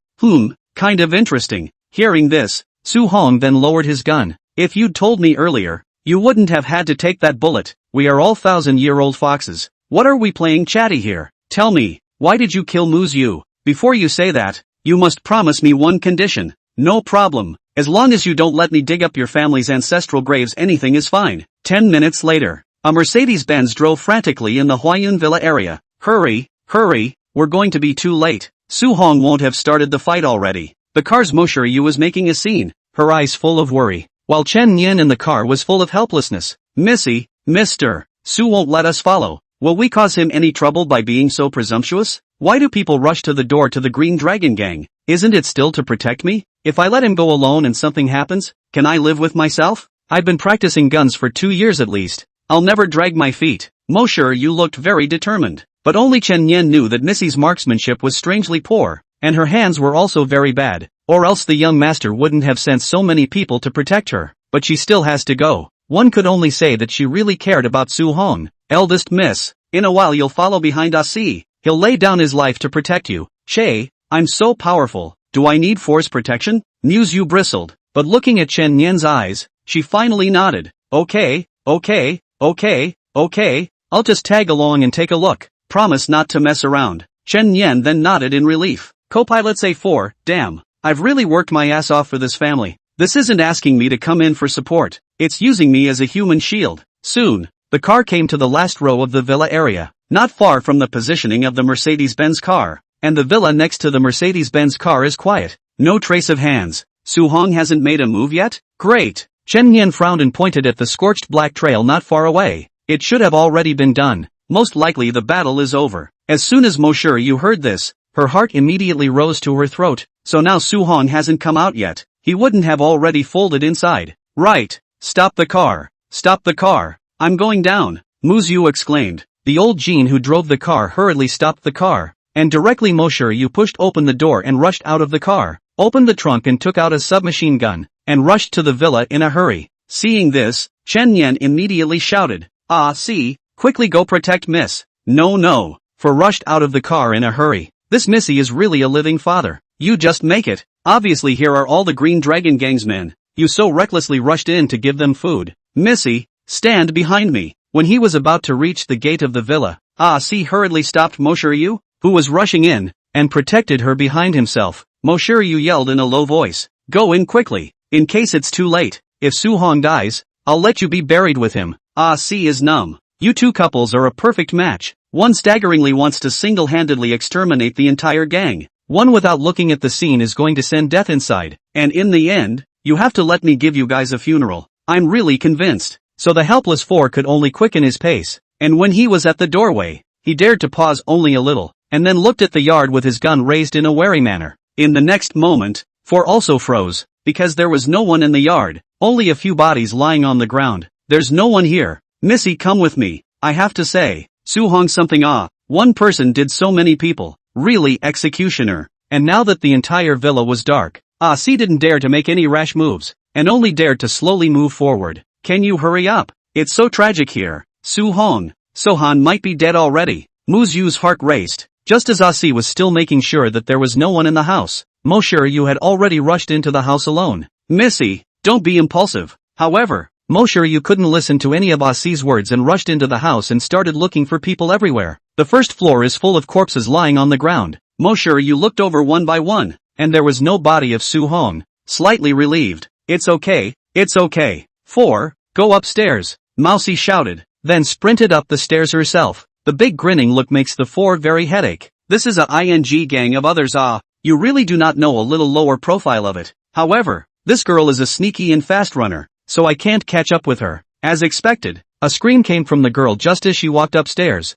Kind of interesting. Hearing this, Su Hong then lowered his gun. If you'd told me earlier, you wouldn't have had to take that bullet. We are all 1,000-year-old foxes. What are we playing chatty here? Tell me, why did you kill Muyu? Before you say that, you must promise me one condition. No problem. As long as you don't let me dig up your family's ancestral graves, anything is fine. 10 minutes later, a Mercedes-Benz drove frantically in the Huayun Villa area. Hurry, we're going to be too late. Su Hong won't have started the fight already. The car's Mo Shiryu was making a scene, her eyes full of worry, while Chen Yin in the car was full of helplessness. Mister, Su won't let us follow. Will we cause him any trouble by being so presumptuous? Why do people rush to the door to the Green Dragon Gang? Isn't it still to protect me? If I let him go alone and something happens, can I live with myself? I've been practicing guns for 2 years at least. I'll never drag my feet. You looked very determined. But only Chen Yan knew that Missy's marksmanship was strangely poor, and her hands were also very bad, or else the young master wouldn't have sent so many people to protect her. But she still has to go. One could only say that she really cared about Su Hong. Eldest miss, in a while you'll follow behind Ah-si. He'll lay down his life to protect you. Shay, I'm so powerful. Do I need force protection? Muyu bristled, but looking at Chen Yan's eyes, she finally nodded. Okay, I'll just tag along and take a look. Promise not to mess around. Chen Yan then nodded in relief. Co-pilot A4, damn. I've really worked my ass off for this family. This isn't asking me to come in for support. It's using me as a human shield. Soon, the car came to the last row of the villa area, not far from the positioning of the Mercedes-Benz car. And the villa next to the Mercedes-Benz car is quiet. No trace of hands. Su Hong hasn't made a move yet? Great. Chen Yan frowned and pointed at the scorched black trail not far away. It should have already been done. Most likely the battle is over. As soon as Muyu heard this, her heart immediately rose to her throat. So now Su Hong hasn't come out yet. He wouldn't have already folded inside. Right. Stop the car. Stop the car. I'm going down. Muyu exclaimed. The old Jean who drove the car hurriedly stopped the car. And directly Muyu pushed open the door and rushed out of the car, opened the trunk and took out a submachine gun, and rushed to the villa in a hurry. Seeing this, Chen Yan immediately shouted, "Ah-si, quickly go protect Miss." No, for rushed out of the car in a hurry. This Missy is really a living father. You just make it. Obviously here are all the Green Dragon Gang's men. You so recklessly rushed in to give them food. Missy, stand behind me. When he was about to reach the gate of the villa, Ah-si hurriedly stopped Muyu, who was rushing in, and protected her behind himself. Muyu yelled in a low voice, "Go in quickly, in case it's too late. If Su Hong dies, I'll let you be buried with him." Ah-si is numb. You two couples are a perfect match. One staggeringly wants to single-handedly exterminate the entire gang. One without looking at the scene is going to send death inside. And in the end, you have to let me give you guys a funeral. I'm really convinced. So the helpless four could only quicken his pace. And when he was at the doorway, he dared to pause only a little, and then looked at the yard with his gun raised in a wary manner. In the next moment, four also froze, because there was no one in the yard, only a few bodies lying on the ground. There's no one here. Missy, come with me. I have to say, Su Hong something one person did so many people. Really executioner. And now that the entire villa was dark, Ah-si didn't dare to make any rash moves, and only dared to slowly move forward. Can you hurry up? It's so tragic here. Su Hong. Sohan might be dead already. Muyu's heart raced. Just as Ah-si was still making sure that there was no one in the house, Muyu had already rushed into the house alone. Missy, don't be impulsive. However, Muyu couldn't listen to any of Ah-si's words and rushed into the house and started looking for people everywhere. The first floor is full of corpses lying on the ground. Muyu looked over one by one, and there was no body of Su Hong. Slightly relieved. It's okay. 4, go upstairs, Mousy shouted, then sprinted up the stairs herself. The big grinning look makes the four very headache. This is a ing gang of others. You really do not know a little lower profile of it. However, this girl is a sneaky and fast runner, so I can't catch up with her. As expected, a scream came from the girl just as she walked upstairs.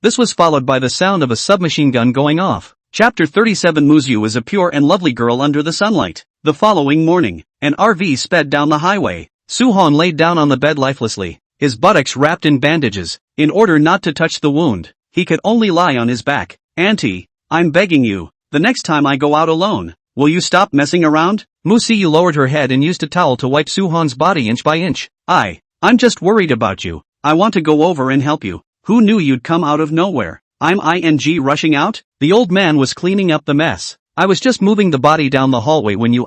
This was followed by the sound of a submachine gun going off. Chapter 37. Muyu is a pure and lovely girl under the sunlight. The following morning, an RV sped down the highway. Su Hong laid down on the bed lifelessly, his buttocks wrapped in bandages. In order not to touch the wound, he could only lie on his back. Auntie, I'm begging you, the next time I go out alone, will you stop messing around? Muyu lowered her head and used a towel to wipe Su Hong's body inch by inch. I'm just worried about you. I want to go over and help you. Who knew you'd come out of nowhere? I'm rushing out? The old man was cleaning up the mess. I was just moving the body down the hallway when you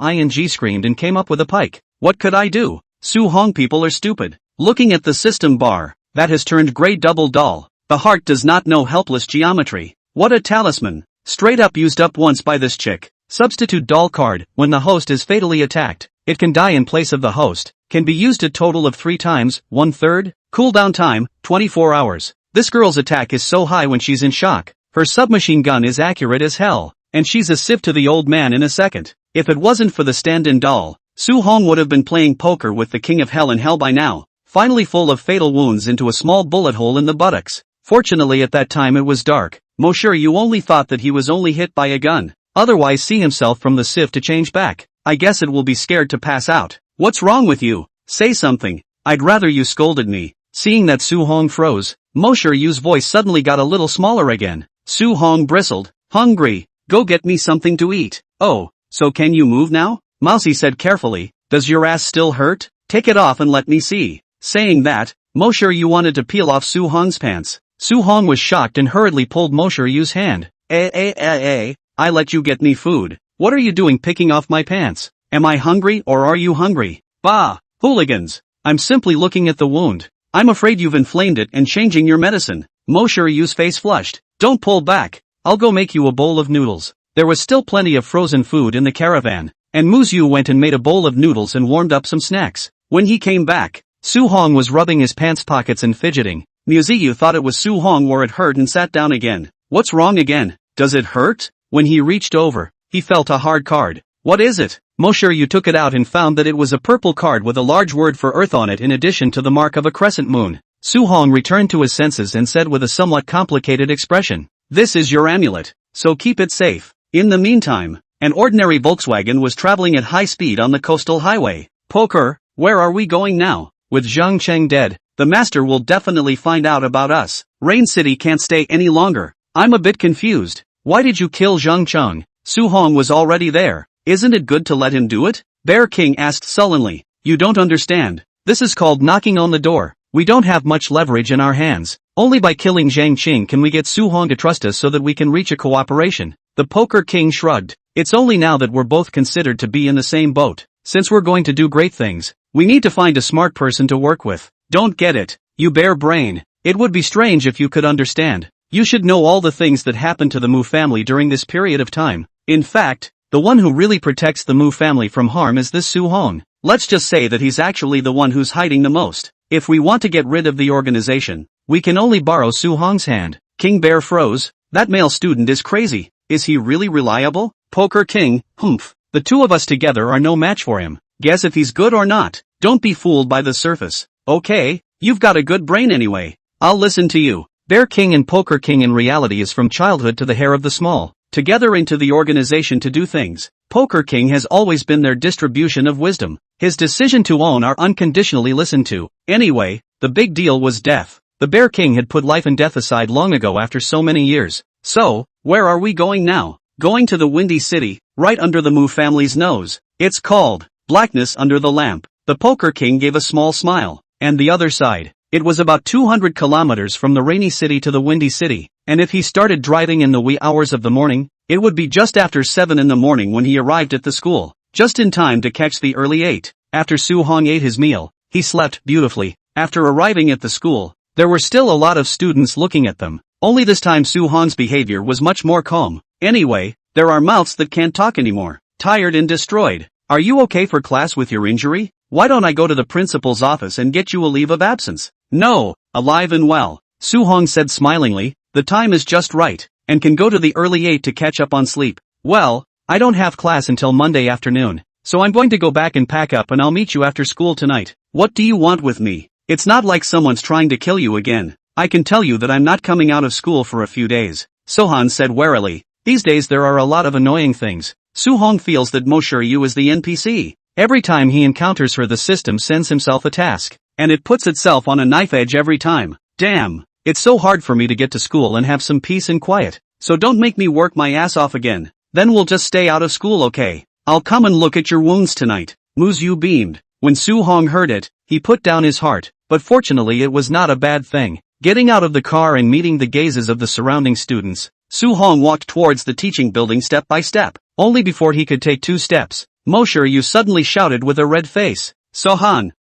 screamed and came up with a pike. What could I do? Su Hong people are stupid. Looking at the system bar, that has turned gray double dull. The heart does not know helpless geometry. What a talisman. Straight up used up once by this chick. Substitute doll card. When the host is fatally attacked, it can die in place of the host. Can be used a total of 3 times, 1/3. Cooldown time, 24 hours. This girl's attack is so high when she's in shock. Her submachine gun is accurate as hell, and she's a sieve to the old man in a second. If it wasn't for the stand-in doll, Su Hong would have been playing poker with the king of hell in hell by now. Finally full of fatal wounds into a small bullet hole in the buttocks. Fortunately at that time it was dark. Muyu only thought that he was only hit by a gun. otherwise see himself from the sieve to change back. I guess it will be scared to pass out. What's wrong with you? Say something. I'd rather you scolded me. Seeing that Su Hong froze, Mo Yu's voice suddenly got a little smaller again. Su Hong bristled. Hungry. Go get me something to eat. Oh, so can you move now? Mousy said carefully. Does your ass still hurt? Take it off and let me see. Saying that, Mo Yu wanted to peel off Su Hong's pants. Su Hong was shocked and hurriedly pulled Mo Yu's hand. I let you get me food. What are you doing picking off my pants? Am I hungry or are you hungry? Bah! Hooligans! I'm simply looking at the wound. I'm afraid you've inflamed it and changing your medicine. Mo Yu's face flushed. Don't pull back. I'll go make you a bowl of noodles. There was still plenty of frozen food in the caravan, and Muyu went and made a bowl of noodles and warmed up some snacks. When he came back, Su Hong was rubbing his pants pockets and fidgeting. Muyu thought it was Su Hong where it hurt and sat down again. What's wrong again? Does it hurt? When he reached over, he felt a hard card. What is it? Mo Yu took it out and found that it was a purple card with a large word for Earth on it in addition to the mark of a crescent moon. Su Hong returned to his senses and said with a somewhat complicated expression, "This is your amulet, so keep it safe." In the meantime, an ordinary Volkswagen was traveling at high speed on the coastal highway. Poker, where are we going now? With Zhang Cheng dead, the master will definitely find out about us. Rain City can't stay any longer. I'm a bit confused. Why did you kill Zhang Cheng? Su Hong was already there. Isn't it good to let him do it? Bear King asked sullenly. You don't understand. This is called knocking on the door. We don't have much leverage in our hands. Only by killing Zhang Qing can we get Su Hong to trust us so that we can reach a cooperation. The Poker King shrugged. It's only now that we're both considered to be in the same boat. Since we're going to do great things, we need to find a smart person to work with. Don't get it, you bare brain. It would be strange if you could understand. You should know all the things that happened to the Mu family during this period of time. In fact, the one who really protects the Mu family from harm is this Su Hong. Let's just say that he's actually the one who's hiding the most. If we want to get rid of the organization, we can only borrow Su Hong's hand. King Bear froze. That male student is crazy. Is he really reliable? Poker King, humph. The two of us together are no match for him. Guess if he's good or not. Don't be fooled by the surface. Okay, you've got a good brain anyway. I'll listen to you. Bear King and Poker King in reality is from childhood to the hair of the small. Together into the organization to do things. Poker King has always been their distribution of wisdom. His decision to own are unconditionally listened to. Anyway, the big deal was death. The Bear King had put life and death aside long ago after so many years. So, where are we going now? Going to the Windy City, right under the Mu family's nose. It's called Blackness Under the Lamp. The Poker King gave a small smile. And the other side. It was about 200 kilometers from the rainy city to the windy city, and if he started driving in the wee hours of the morning, it would be just after 7 in the morning when he arrived at the school, just in time to catch the early 8. After Su Hong ate his meal, he slept beautifully. After arriving at the school, there were still a lot of students looking at them, only this time Su Hong's behavior was much more calm. Anyway, there are mouths that can't talk anymore. Tired and destroyed. Are you okay for class with your injury? Why don't I go to the principal's office and get you a leave of absence? No, alive and well, Su Hong said smilingly, the time is just right, and can go to the early 8 to catch up on sleep. Well, I don't have class until Monday afternoon, so I'm going to go back and pack up and I'll meet you after school tonight. What do you want with me? It's not like someone's trying to kill you again. I can tell you that I'm not coming out of school for a few days, Sohan said warily. These days there are a lot of annoying things. Su Hong feels that Mo Yu is the NPC. Every time he encounters her the system sends himself a task. And it puts itself on a knife edge every time. Damn, it's so hard for me to get to school and have some peace and quiet. So don't make me work my ass off again. Then we'll just stay out of school, okay? I'll come and look at your wounds tonight. Muyu beamed. When Su Hong heard it, he put down his heart, but fortunately it was not a bad thing. Getting out of the car and meeting the gazes of the surrounding students, Su Hong walked towards the teaching building step by step. Only before he could take 2 steps, Mo Yu suddenly shouted with a red face. Sohan,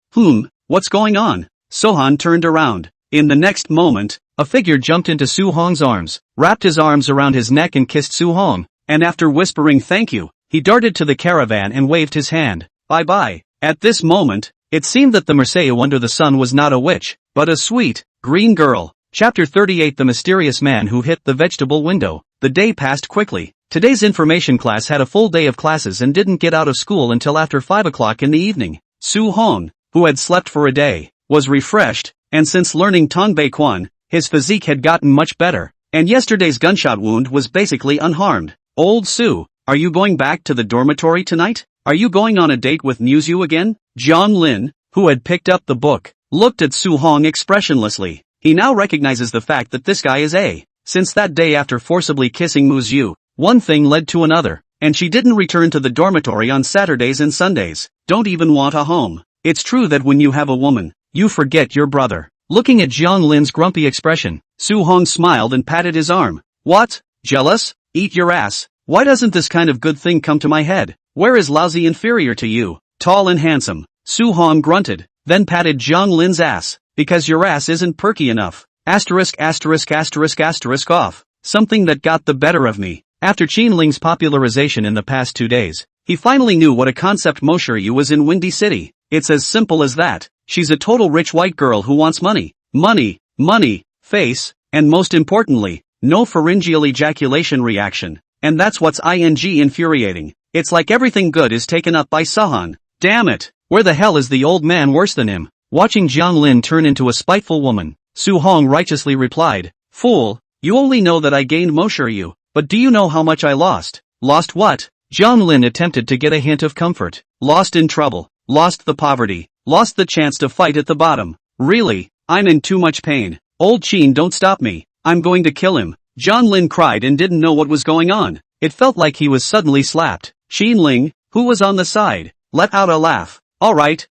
what's going on? Sohan turned around. In the next moment, a figure jumped into Su Hong's arms, wrapped his arms around his neck and kissed Su Hong, and after whispering thank you, he darted to the caravan and waved his hand. Bye-bye. At this moment, it seemed that the Merceau under the sun was not a witch, but a sweet, green girl. Chapter 38 The Mysterious Man Who Hit the Vegetable Window. The day passed quickly. Today's information class had a full day of classes and didn't get out of school until after 5 o'clock in the evening. Su Hong, who had slept for a day, was refreshed, and since learning Tongbei Quan, his physique had gotten much better, and yesterday's gunshot wound was basically unharmed. Old Su, Are you going back to the dormitory tonight? Are you going on a date with Muyu again? Jiang Lin, who had picked up the book, looked at Su Hong expressionlessly. He now recognizes the fact that this guy is A. Since that day after forcibly kissing Muyu, one thing led to another, and she didn't return to the dormitory on Saturdays and Sundays. Don't even want a home. It's true that when you have a woman, you forget your brother. Looking at Jiang Lin's grumpy expression, Su Hong smiled and patted his arm. What? Jealous? Eat your ass. Why doesn't this kind of good thing come to my head? Where is lousy inferior to you? Tall and handsome. Su Hong grunted, then patted Jiang Lin's ass. Because your ass isn't perky enough. Asterisk asterisk asterisk asterisk off. Something that got the better of me. After Qinling's popularization in the past 2 days, he finally knew what a concept Muyu was in Windy City. It's as simple as that. She's a total rich white girl who wants money. Money, money, face, and most importantly, no pharyngeal ejaculation reaction. And that's what's infuriating. It's like everything good is taken up by Sahan. Damn it. Where the hell is the old man worse than him? Watching Jiang Lin turn into a spiteful woman, Su Hong righteously replied, Fool, you only know that I gained Muyu, but do you know how much I lost? Lost what? Jiang Lin attempted to get a hint of comfort. Lost in trouble. Lost the poverty. Lost the chance to fight at the bottom. Really? I'm in too much pain. Old Qin, don't stop me. I'm going to kill him. Jiang Lin cried and didn't know what was going on. It felt like he was suddenly slapped. Qinling, who was on the side, let out a laugh. Alright.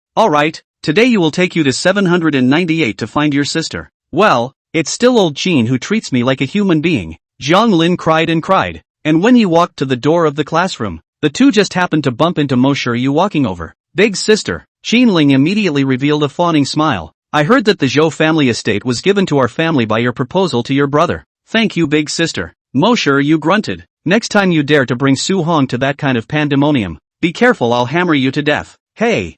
Today you will take you to 798 to find your sister. Well, it's still old Qin who treats me like a human being. Jiang Lin cried and cried. And when he walked to the door of the classroom, the two just happened to bump into Muyu walking over. Big sister. Qinling immediately revealed a fawning smile. I heard that the Zhou family estate was given to our family by your proposal to your brother. Thank you, big sister. Muyu grunted. Next time you dare to bring Su Hong to that kind of pandemonium, be careful, I'll hammer you to death. Hey,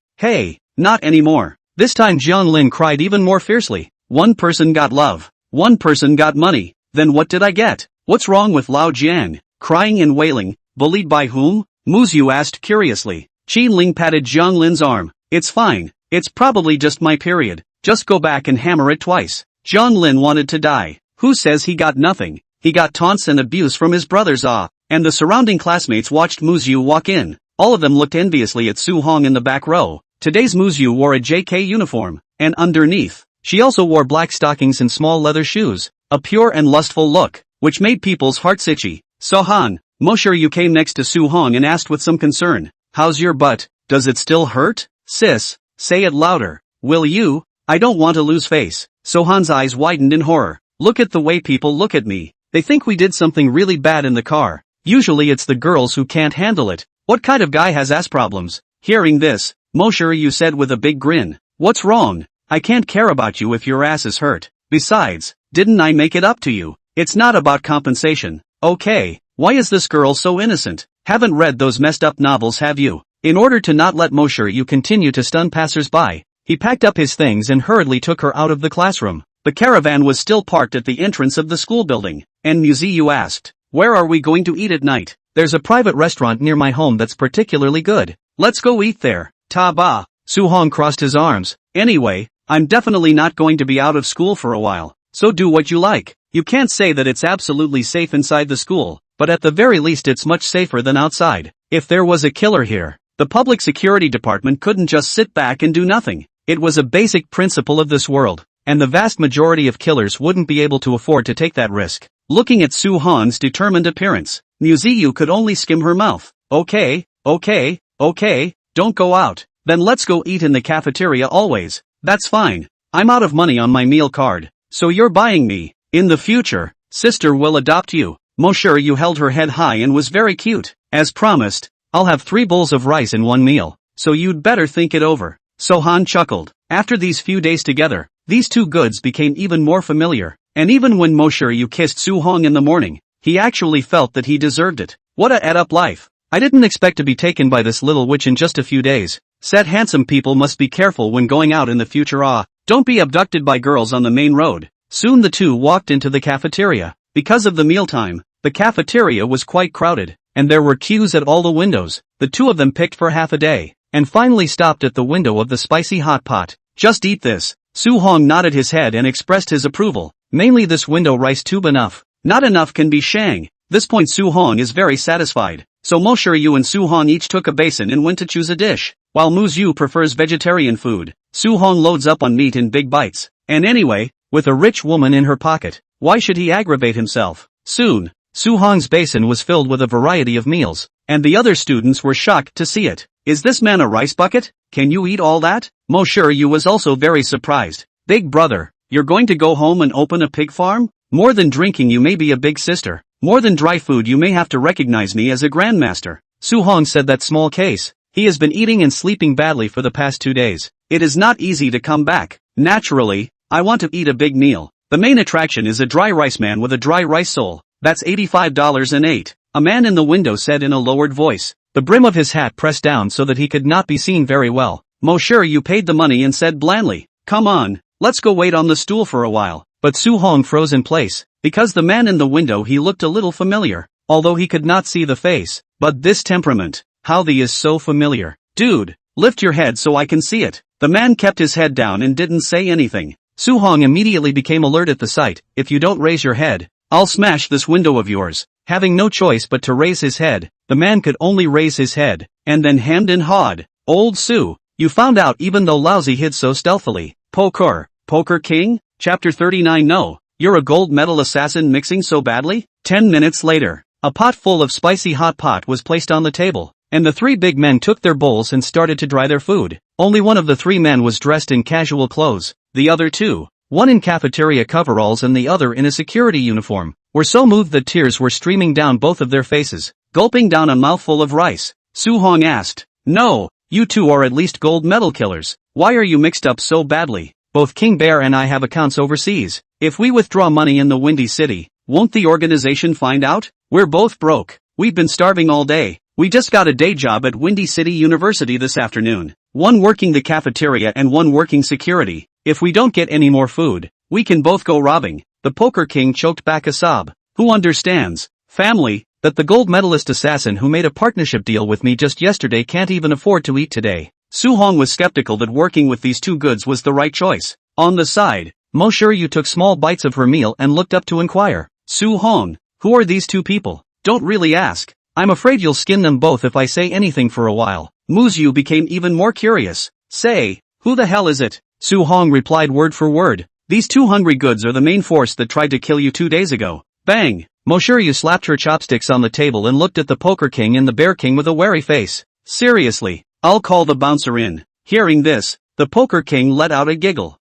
not anymore. This time Jiang Lin cried even more fiercely. One person got love. One person got money. Then what did I get? What's wrong with Lao Jian? Crying and wailing. Bullied by whom? Muyu asked curiously. Qinling patted Jiang Lin's arm. It's fine. It's probably just my period. Just go back and hammer it twice. Jiang Lin wanted to die. Who says he got nothing? He got taunts and abuse from his brothers, and the surrounding classmates watched Muyu walk in. All of them looked enviously at Su Hong in the back row. Today's Muyu wore a JK uniform, and underneath, she also wore black stockings and small leather shoes. A pure and lustful look, which made people's hearts itchy. Sohan, Muyu came next to Su Hong and asked with some concern. How's your butt? Does it still hurt? Sis, say it louder. Will you? I don't want to lose face. Sohan's eyes widened in horror. Look at the way people look at me. They think we did something really bad in the car. Usually it's the girls who can't handle it. What kind of guy has ass problems? Hearing this, Muyu said with a big grin. What's wrong? I can't care about you if your ass is hurt. Besides, didn't I make it up to you? It's not about compensation. Okay, why is this girl so innocent? Haven't read those messed up novels, have you? In order to not let Muyu continue to stun passers-by, he packed up his things and hurriedly took her out of the classroom. The caravan was still parked at the entrance of the school building, and Muyu asked, Where are we going to eat at night? There's a private restaurant near my home that's particularly good. Let's go eat there. Ta-ba. Su Hong crossed his arms. Anyway, I'm definitely not going to be out of school for a while, so do what you like. You can't say that it's absolutely safe inside the school, but at the very least it's much safer than outside. If there was a killer here, the public security department couldn't just sit back and do nothing. It was a basic principle of this world, and the vast majority of killers wouldn't be able to afford to take that risk. Looking at Su Hong's determined appearance, Muyu could only skim her mouth. Okay, don't go out. Then let's go eat in the cafeteria always. That's fine. I'm out of money on my meal card, so you're buying me. In the future, sister will adopt you. Muyu held her head high and was very cute. As promised, I'll have 3 bowls of rice in one meal, so you'd better think it over. Sohan chuckled. After these few days together, these two goods became even more familiar, and even when Muyu kissed Su Hong in the morning, he actually felt that he deserved it. What a ed-up life. I didn't expect to be taken by this little witch in just a few days. Said handsome people must be careful when going out in the future. Don't be abducted by girls on the main road. Soon the two walked into the cafeteria. Because of the mealtime, the cafeteria was quite crowded, and there were queues at all the windows. The two of them picked for half a day, and finally stopped at the window of the spicy hot pot. Just eat this. Su Hong nodded his head and expressed his approval. Mainly this window rice tube enough. Not enough can be shang. This point Su Hong is very satisfied. So Mo Shiryu and Su Hong each took a basin and went to choose a dish. While Muyu prefers vegetarian food, Su Hong loads up on meat in big bites. And anyway, with a rich woman in her pocket, why should he aggravate himself? Soon, Su Hong's basin was filled with a variety of meals, and the other students were shocked to see it. Is this man a rice bucket? Can you eat all that? Mo Shiryu was also very surprised. Big brother, you're going to go home and open a pig farm? More than drinking you may be a big sister. More than dry food you may have to recognize me as a grandmaster. Su Hong said that small case. He has been eating and sleeping badly for the past 2 days. It is not easy to come back. Naturally, I want to eat a big meal. The main attraction is a dry rice man with a dry rice soul. That's $85.08. A man in the window said in a lowered voice. The brim of his hat pressed down so that he could not be seen very well. Mo Shiryu paid the money and said blandly, "Come on, let's go wait on the stool for a while." But Su Hong froze in place, because the man in the window he looked a little familiar, although he could not see the face. But this temperament, how the is so familiar. Dude, lift your head so I can see it. The man kept his head down and didn't say anything. Su Hong immediately became alert at the sight. If you don't raise your head, I'll smash this window of yours. Having no choice but to raise his head, the man could only raise his head, and then hemmed and hawed. Old Su, you found out even though Lousy hid so stealthily. Poker King? Chapter 39. No, you're a gold medal assassin mixing so badly? 10 minutes later, a pot full of spicy hot pot was placed on the table, and the 3 big men took their bowls and started to dry their food. Only one of the 3 men was dressed in casual clothes. The other 2, one in cafeteria coveralls and the other in a security uniform, were so moved that tears were streaming down both of their faces. Gulping down a mouthful of rice, Su Hong asked, "No, you 2 are at least gold medal killers. Why are you mixed up so badly? Both King Bear and I have accounts overseas. If we withdraw money in the Windy City, won't the organization find out? We're both broke. We've been starving all day. We just got a day job at Windy City University this afternoon. One working the cafeteria and one working security. If we don't get any more food, we can both go robbing." The Poker King choked back a sob. Who understands, family, that the gold medalist assassin who made a partnership deal with me just yesterday can't even afford to eat today? Su Hong was skeptical that working with these 2 goods was the right choice. On the side, Mo Shiryu took small bites of her meal and looked up to inquire. Su Hong, who are these 2 people? Don't really ask. I'm afraid you'll skin them both if I say anything for a while. Muyu became even more curious. Say, who the hell is it? Su Hong replied word for word. These 2 hungry goods are the main force that tried to kill you 2 days ago. Bang! Mo Shiryu slapped her chopsticks on the table and looked at the Poker King and the Bear King with a wary face. Seriously, I'll call the bouncer in. Hearing this, the Poker King let out a giggle.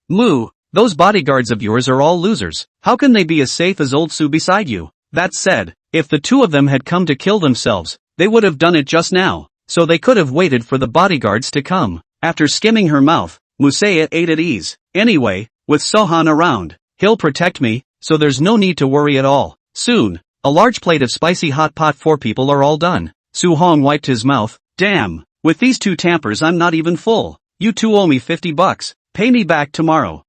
Moo, those bodyguards of yours are all losers. How can they be as safe as old Su beside you? That said, if the 2 of them had come to kill themselves, they would have done it just now, so they could have waited for the bodyguards to come. After skimming her mouth, Musea ate at ease. Anyway, with Sohan around, he'll protect me, so there's no need to worry at all. Soon, a large plate of spicy hot pot 4 people are all done. Su Hong wiped his mouth. Damn, with these 2 tampers I'm not even full. You 2 owe me $50. Pay me back tomorrow.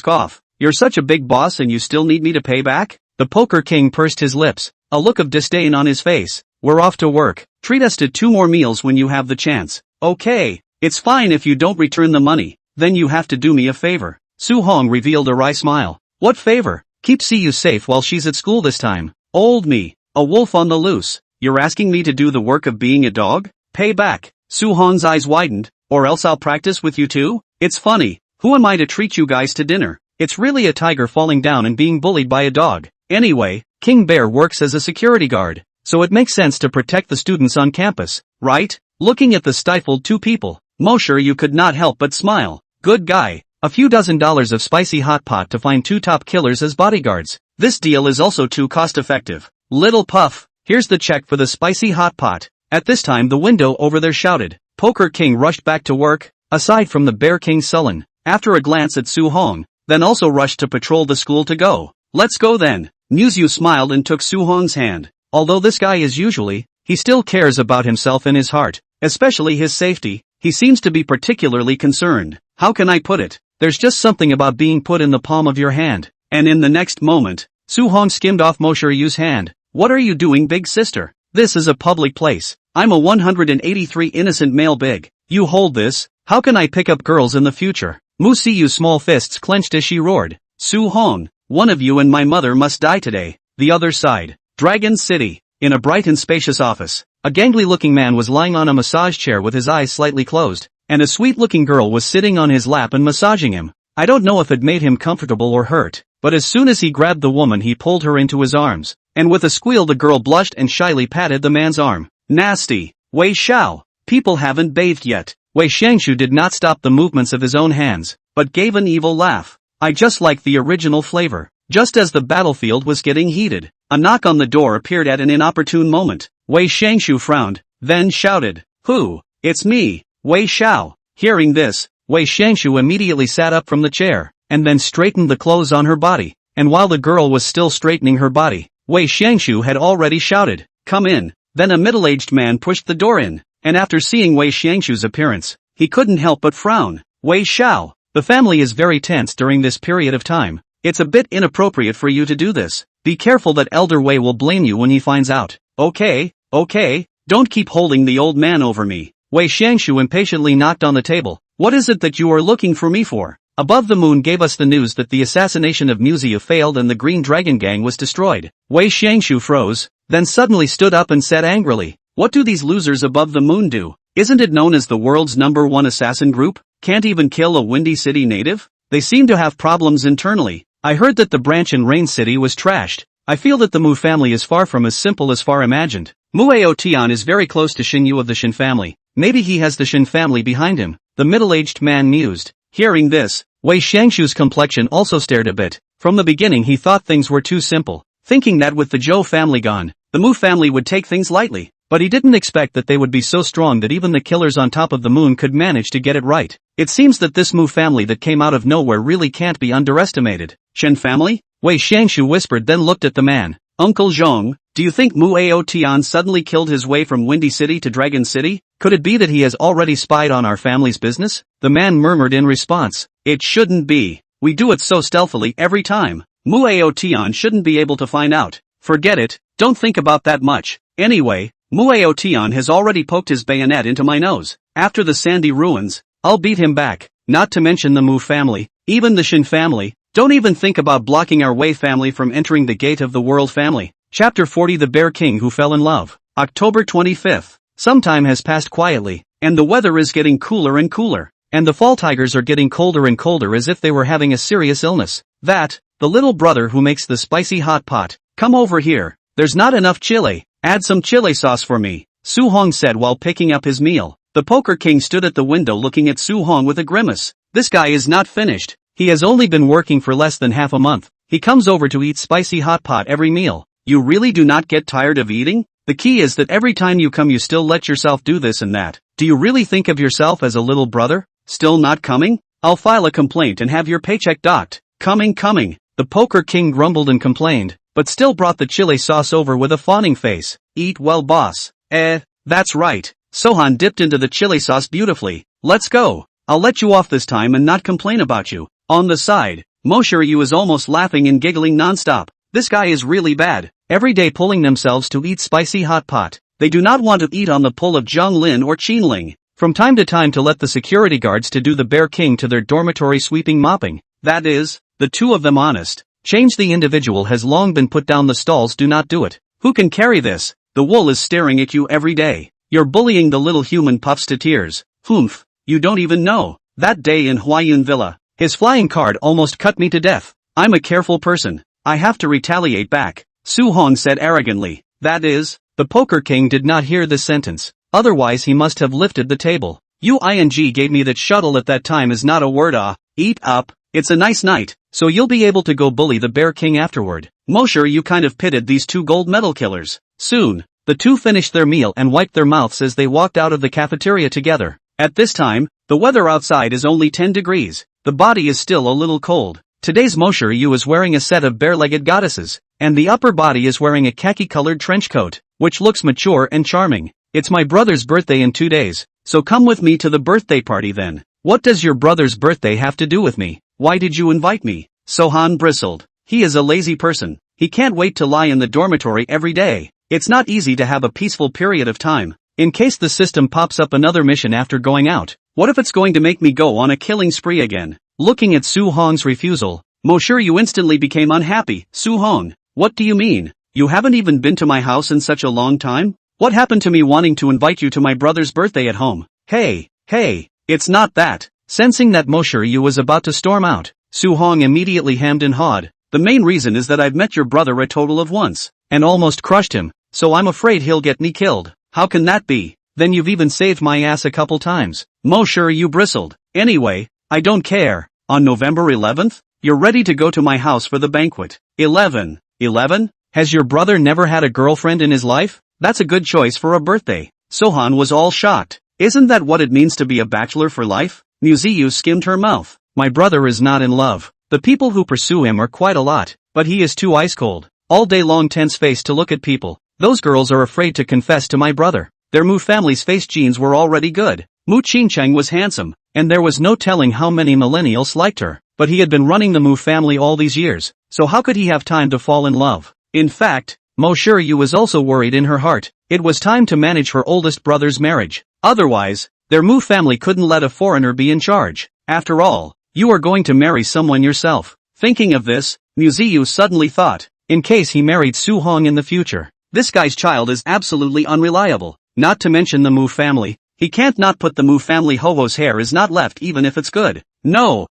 Off. You're such a big boss and you still need me to pay back? The Poker King pursed his lips, a look of disdain on his face. We're off to work. Treat us to 2 more meals when you have the chance. Okay, it's fine if you don't return the money, then you have to do me a favor. Su Hong revealed a wry smile. What favor? Keep Siyu safe while she's at school this time. Old me, a wolf on the loose. You're asking me to do the work of being a dog? Pay back. Su Hong's eyes widened. Or else I'll practice with you too? It's funny, who am I to treat you guys to dinner? It's really a tiger falling down and being bullied by a dog. Anyway, King Bear works as a security guard, so it makes sense to protect the students on campus, right? Looking at the stifled 2 people, Mo Shiryu could not help but smile. Good guy. A few $dozen of spicy hot pot to find 2 top killers as bodyguards. This deal is also too cost-effective. Little puff, here's the check for the spicy hot pot. At this time the window over there shouted. Poker King rushed back to work, aside from the Bear King sullen, after a glance at Su Hong, then also rushed to patrol the school to go. Let's go then. Muyu smiled and took Su Hong's hand. Although this guy is usually, he still cares about himself in his heart, especially his safety. He seems to be particularly concerned. How can I put it? There's just something about being put in the palm of your hand. And in the next moment, Su Hong skimmed off Mo Shiryu's hand. What are you doing, big sister? This is a public place. I'm a 183 innocent male big. You hold this. How can I pick up girls in the future? Mu Siyu's small fists clenched as she roared. Su Hong, one of you and my mother must die today. The other side. Dragon City. In a bright and spacious office, a gangly-looking man was lying on a massage chair with his eyes slightly closed, and a sweet-looking girl was sitting on his lap and massaging him. I don't know if it made him comfortable or hurt, but as soon as he grabbed the woman he pulled her into his arms, and with a squeal the girl blushed and shyly patted the man's arm. Nasty. Wei Xiao. People haven't bathed yet. Wei Xiangshu did not stop the movements of his own hands, but gave an evil laugh. I just like the original flavor. Just as the battlefield was getting heated, a knock on the door appeared at an inopportune moment. Wei Xiangshu frowned, then shouted, "Who? It's me, Wei Xiao." Hearing this, Wei Xiangshu immediately sat up from the chair, and then straightened the clothes on her body, and while the girl was still straightening her body, Wei Xiangshu had already shouted, "Come in." Then a middle-aged man pushed the door in, and after seeing Wei Xiangshu's appearance, he couldn't help but frown. Wei Xiao, the family is very tense during this period of time. It's a bit inappropriate for you to do this. Be careful that Elder Wei will blame you when he finds out. Okay, don't keep holding the old man over me. Wei Xiangshu impatiently knocked on the table. What is it that you are looking for me for? Above the Moon gave us the news that the assassination of Muyu failed and the Green Dragon Gang was destroyed. Wei Xiangshu froze, then suddenly stood up and said angrily, "What do these losers above the Moon do? Isn't it known as the world's #1 assassin group? Can't even kill a Windy City native? They seem to have problems internally. I heard that the branch in Rain City was trashed. I feel that the Mu family is far from as simple as far imagined. Mueo Tian is very close to Shin Yu of the Shin family. Maybe he has the Shin family behind him." The middle-aged man mused. Hearing this, Wei Xiangshu's complexion also stared a bit. From the beginning he thought things were too simple, thinking that with the Zhou family gone, the Mu family would take things lightly. But he didn't expect that they would be so strong that even the killers on top of the Moon could manage to get it right. It seems that this Mu family that came out of nowhere really can't be underestimated. Shen family? Wei Xiangshu whispered, then looked at the man. "Uncle Zhong, do you think Mueo Tian suddenly killed his way from Windy City to Dragon City? Could it be that he has already spied on our family's business?" The man murmured in response. "It shouldn't be. We do it so stealthily every time. Mueo Tian shouldn't be able to find out. Forget it, don't think about that much. Anyway, Mueo Tian has already poked his bayonet into my nose. After the Sandy Ruins, I'll beat him back, not to mention the Mu family, even the Shin family. Don't even think about blocking our Wei family from entering the gate of the world family." Chapter 40 The Bear King Who Fell in Love. October 25th. Some time has passed quietly, and the weather is getting cooler and cooler, and the fall tigers are getting colder and colder as if they were having a serious illness. That, the little brother who makes the spicy hot pot. "Come over here, there's not enough chili. Add some chili sauce for me," Su Hong said while picking up his meal. The Poker King stood at the window looking at Su Hong with a grimace. This guy is not finished. He has only been working for less than half a month. He comes over to eat spicy hot pot every meal. You really do not get tired of eating? The key is that every time you come you still let yourself do this and that. Do you really think of yourself as a little brother? Still not coming? I'll file a complaint and have your paycheck docked. Coming. The Poker King grumbled and complained, but still brought the chili sauce over with a fawning face. "Eat well, boss." That's right. Sohan dipped into the chili sauce beautifully. "Let's go. I'll let you off this time and not complain about you." On the side, Moshiryu is almost laughing and giggling nonstop. This guy is really bad. Every day pulling themselves to eat spicy hot pot. They do not want to eat on the pull of Zhonglin or Qinling. From time to time to let the security guards to do the Bear King to their dormitory sweeping mopping. That is, the two of them honest. Change the individual has long been put down, the stalls do not do it. Who can carry this? The wool is staring at you every day. You're bullying the little human puffs to tears. Humph, you don't even know. That day in Huayun Villa, his flying card almost cut me to death. I'm a careful person. I have to retaliate back, Su Hong said arrogantly. That is, the Poker King did not hear this sentence. Otherwise he must have lifted the table. Ing gave me that shuttle at that time is not a word. Eat up. It's a nice night, so you'll be able to go bully the Bear King afterward. Mosher, you kind of pitted these two gold medal killers. Soon, the two finished their meal and wiped their mouths as they walked out of the cafeteria together. At this time, the weather outside is only 10 degrees. The body is still a little cold. Today's Mosher Yu is wearing a set of bare-legged goddesses, and the upper body is wearing a khaki-colored trench coat, which looks mature and charming. It's my brother's birthday in 2 days, so come with me to the birthday party then. What does your brother's birthday have to do with me? Why did you invite me? Sohan bristled. He is a lazy person. He can't wait to lie in the dormitory every day. It's not easy to have a peaceful period of time, in case the system pops up another mission after going out. What if it's going to make me go on a killing spree again? Looking at Su Hong's refusal, You instantly became unhappy. Su-hong, what do you mean? You haven't even been to my house in such a long time? What happened to me wanting to invite you to my brother's birthday at home? Hey, it's not that. Sensing that Yu was about to storm out, Su-hong immediately hemmed and hawed. The main reason is that I've met your brother a total of once, and almost crushed him, so I'm afraid he'll get me killed. How can that be? Then you've even saved my ass a couple times. Yu bristled. Anyway, I don't care. On November 11th? You're ready to go to my house for the banquet. 11? Has your brother never had a girlfriend in his life? That's a good choice for a birthday. Sohan was all shocked. Isn't that what it means to be a bachelor for life? Muyu skimmed her mouth. My brother is not in love. The people who pursue him are quite a lot, but he is too ice cold. All day long tense-faced to look at people. Those girls are afraid to confess to my brother. Their Mu family's face genes were already good. Mu Qingcheng was handsome, and there was no telling how many millennials liked her. But he had been running the Mu family all these years, so how could he have time to fall in love? In fact, Yu was also worried in her heart. It was time to manage her oldest brother's marriage. Otherwise, their Mu family couldn't let a foreigner be in charge. After all, you are going to marry someone yourself. Thinking of this, Muyu suddenly thought, in case he married Su-hong in the future. This guy's child is absolutely unreliable. Not to mention the Mu family. He can't not put the Mu family. Hoho's hair is not left even if it's good. No.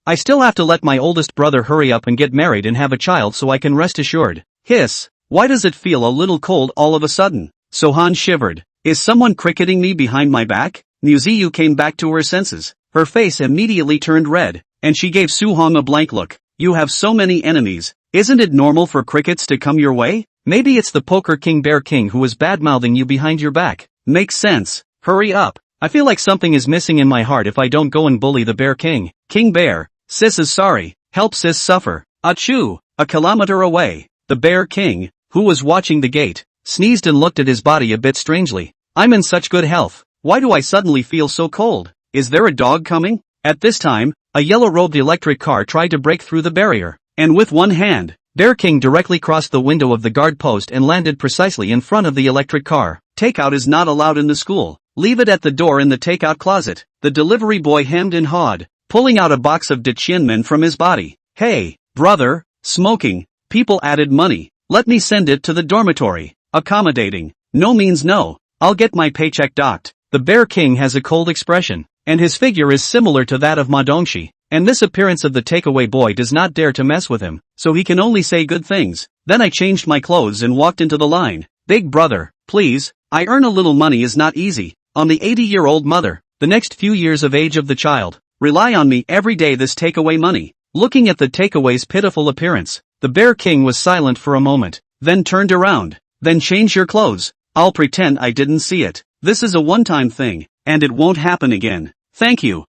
I still have to let my oldest brother hurry up and get married and have a child so I can rest assured. Hiss. Why does it feel a little cold all of a sudden? Sohan shivered. Is someone cricketing me behind my back? Muyu came back to her senses. Her face immediately turned red, and she gave Su-hong a blank look. You have so many enemies. Isn't it normal for crickets to come your way? Maybe it's the Poker King Bear King who is bad-mouthing you behind your back. Makes sense. Hurry up. I feel like something is missing in my heart if I don't go and bully the Bear King. King Bear, sis is sorry. Help sis suffer. Achoo! A kilometer away, the Bear King, who was watching the gate, sneezed and looked at his body a bit strangely. I'm in such good health. Why do I suddenly feel so cold? Is there a dog coming? At this time, a yellow-robed electric car tried to break through the barrier, and with one hand, Bear King directly crossed the window of the guard post and landed precisely in front of the electric car. Takeout is not allowed in the school. Leave it at the door in the takeout closet. The delivery boy hemmed and hawed, pulling out a box of Diqianmen from his body. Hey, brother, smoking. People added money. Let me send it to the dormitory. Accommodating. No means no. I'll get my paycheck docked. The Bear King has a cold expression, and his figure is similar to that of Ma Dongxi, and this appearance of the takeaway boy does not dare to mess with him, so he can only say good things. Then I changed my clothes and walked into the line. Big brother, please, I earn a little money is not easy. On the 80-year-old mother, the next few years of age of the child, rely on me every day this takeaway money. Looking at the takeaway's pitiful appearance, the Bear King was silent for a moment, then turned around. Then change your clothes. I'll pretend I didn't see it. This is a one-time thing, and it won't happen again. Thank you,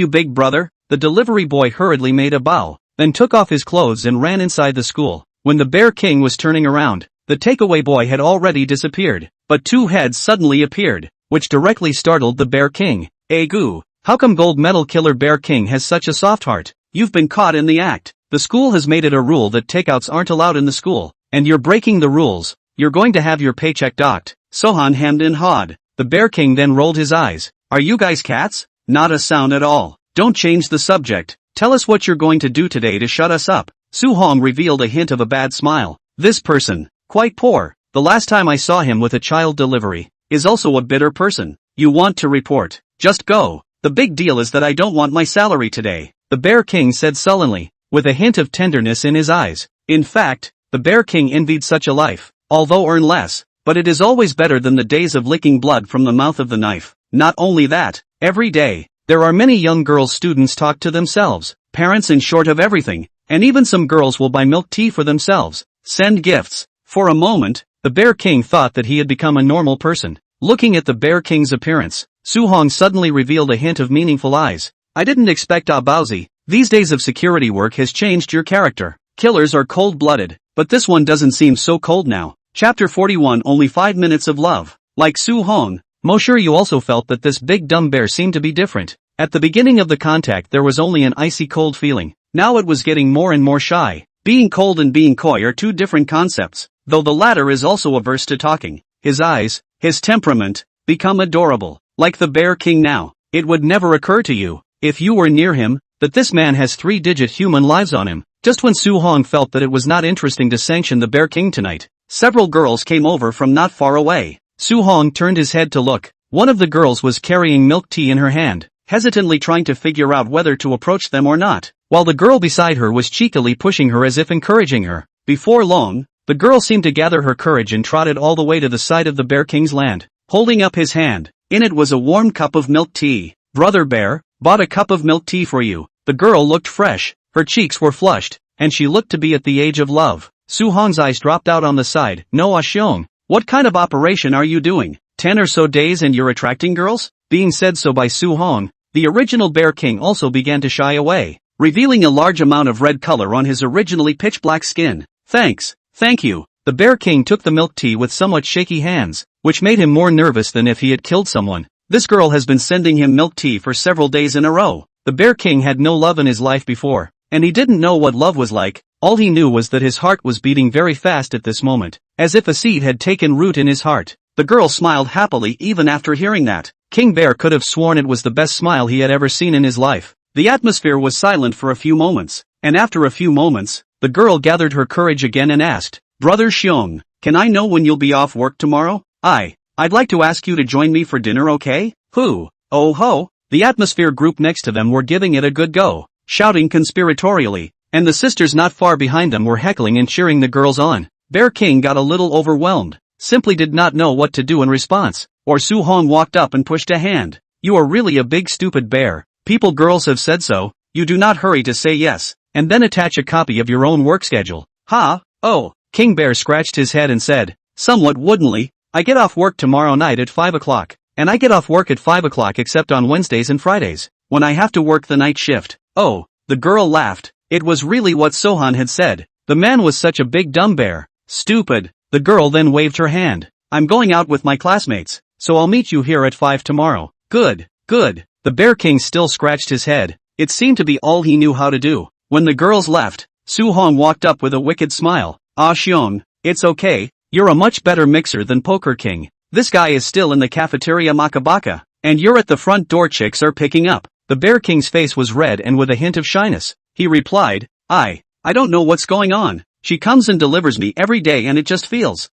big brother. The delivery boy hurriedly made a bow, then took off his clothes and ran inside the school. When the Bear King was turning around, the takeaway boy had already disappeared, but two heads suddenly appeared, which directly startled the Bear King. Goo, how come Gold Medal Killer Bear King has such a soft heart? You've been caught in the act. The school has made it a rule that takeouts aren't allowed in the school, and you're breaking the rules. You're going to have your paycheck docked. Sohan hemmed and hawed. The Bear King then rolled his eyes. Are you guys cats? Not a sound at all. Don't change the subject. Tell us what you're going to do today to shut us up. Su-hong revealed a hint of a bad smile. This person, quite poor, the last time I saw him with a child delivery, is also a bitter person. You want to report? Just go. The big deal is that I don't want my salary today, the Bear King said sullenly, with a hint of tenderness in his eyes. In fact, the Bear King envied such a life, although earn less, but it is always better than the days of licking blood from the mouth of the knife. Not only that, every day, there are many young girls students talk to themselves, parents in short of everything, and even some girls will buy milk tea for themselves, send gifts. For a moment, the Bear King thought that he had become a normal person. Looking at the Bear King's appearance, Su-hong suddenly revealed a hint of meaningful eyes. I didn't expect Baozi. These days of security work has changed your character. Killers are cold-blooded, but this one doesn't seem so cold now. Chapter 41 Only 5 minutes of love. Like Su-hong, Yu also felt that this big dumb bear seemed to be different. At the beginning of the contact there was only an icy cold feeling. Now it was getting more and more shy. Being cold and being coy are two different concepts, though the latter is also averse to talking. His eyes, his temperament, become adorable. Like the Bear King now. It would never occur to you, if you were near him, that this man has 3-digit human lives on him. Just when Su Hong felt that it was not interesting to sanction the Bear King tonight, several girls came over from not far away. Su Hong turned his head to look. One of the girls was carrying milk tea in her hand, hesitantly trying to figure out whether to approach them or not, while the girl beside her was cheekily pushing her as if encouraging her. Before long, the girl seemed to gather her courage and trotted all the way to the side of the Bear King's land, holding up his hand. In it was a warm cup of milk tea. "Brother Bear, bought a cup of milk tea for you." The girl looked fresh, her cheeks were flushed, and she looked to be at the age of love. Su Hong's eyes dropped out on the side. "No, Xiong, what kind of operation are you doing? 10 or so days and you're attracting girls?" Being said so by Su Hong, the original Bear King also began to shy away, revealing a large amount of red color on his originally pitch-black skin. Thank you." The Bear King took the milk tea with somewhat shaky hands, which made him more nervous than if he had killed someone. This girl has been sending him milk tea for several days in a row. The Bear King had no love in his life before, and he didn't know what love was like. All he knew was that his heart was beating very fast at this moment, as if a seed had taken root in his heart. The girl smiled happily even after hearing that. King Bear could have sworn it was the best smile he had ever seen in his life. The atmosphere was silent for a few moments, and after a few moments, the girl gathered her courage again and asked, "Brother Xiong, can I know when you'll be off work tomorrow? I'd like to ask you to join me for dinner, okay?" "Who? Oh ho!" The atmosphere group next to them were giving it a good go, shouting conspiratorially, and the sisters not far behind them were heckling and cheering the girls on. Bear King got a little overwhelmed, simply did not know what to do in response, or Su Hong walked up and pushed a hand. "You are really a big stupid bear. People girls have said so. You do not hurry to say yes, and then attach a copy of your own work schedule." "Ha, oh." King Bear scratched his head and said, somewhat woodenly, "I get off work tomorrow night at 5 o'clock, and I get off work at 5 o'clock except on Wednesdays and Fridays, when I have to work the night shift." "Oh." The girl laughed. It was really what Sohan had said. The man was such a big dumb bear. Stupid. The girl then waved her hand. "I'm going out with my classmates, so I'll meet you here at 5 tomorrow." Good. The Bear King still scratched his head. It seemed to be all he knew how to do. When the girls left, Su Hong walked up with a wicked smile. "Ah Xiong, it's okay, you're a much better mixer than Poker King. This guy is still in the cafeteria Makabaka, and you're at the front door chicks are picking up." The Bear King's face was red and with a hint of shyness. He replied, I don't know what's going on. She comes and delivers me every day and it just feels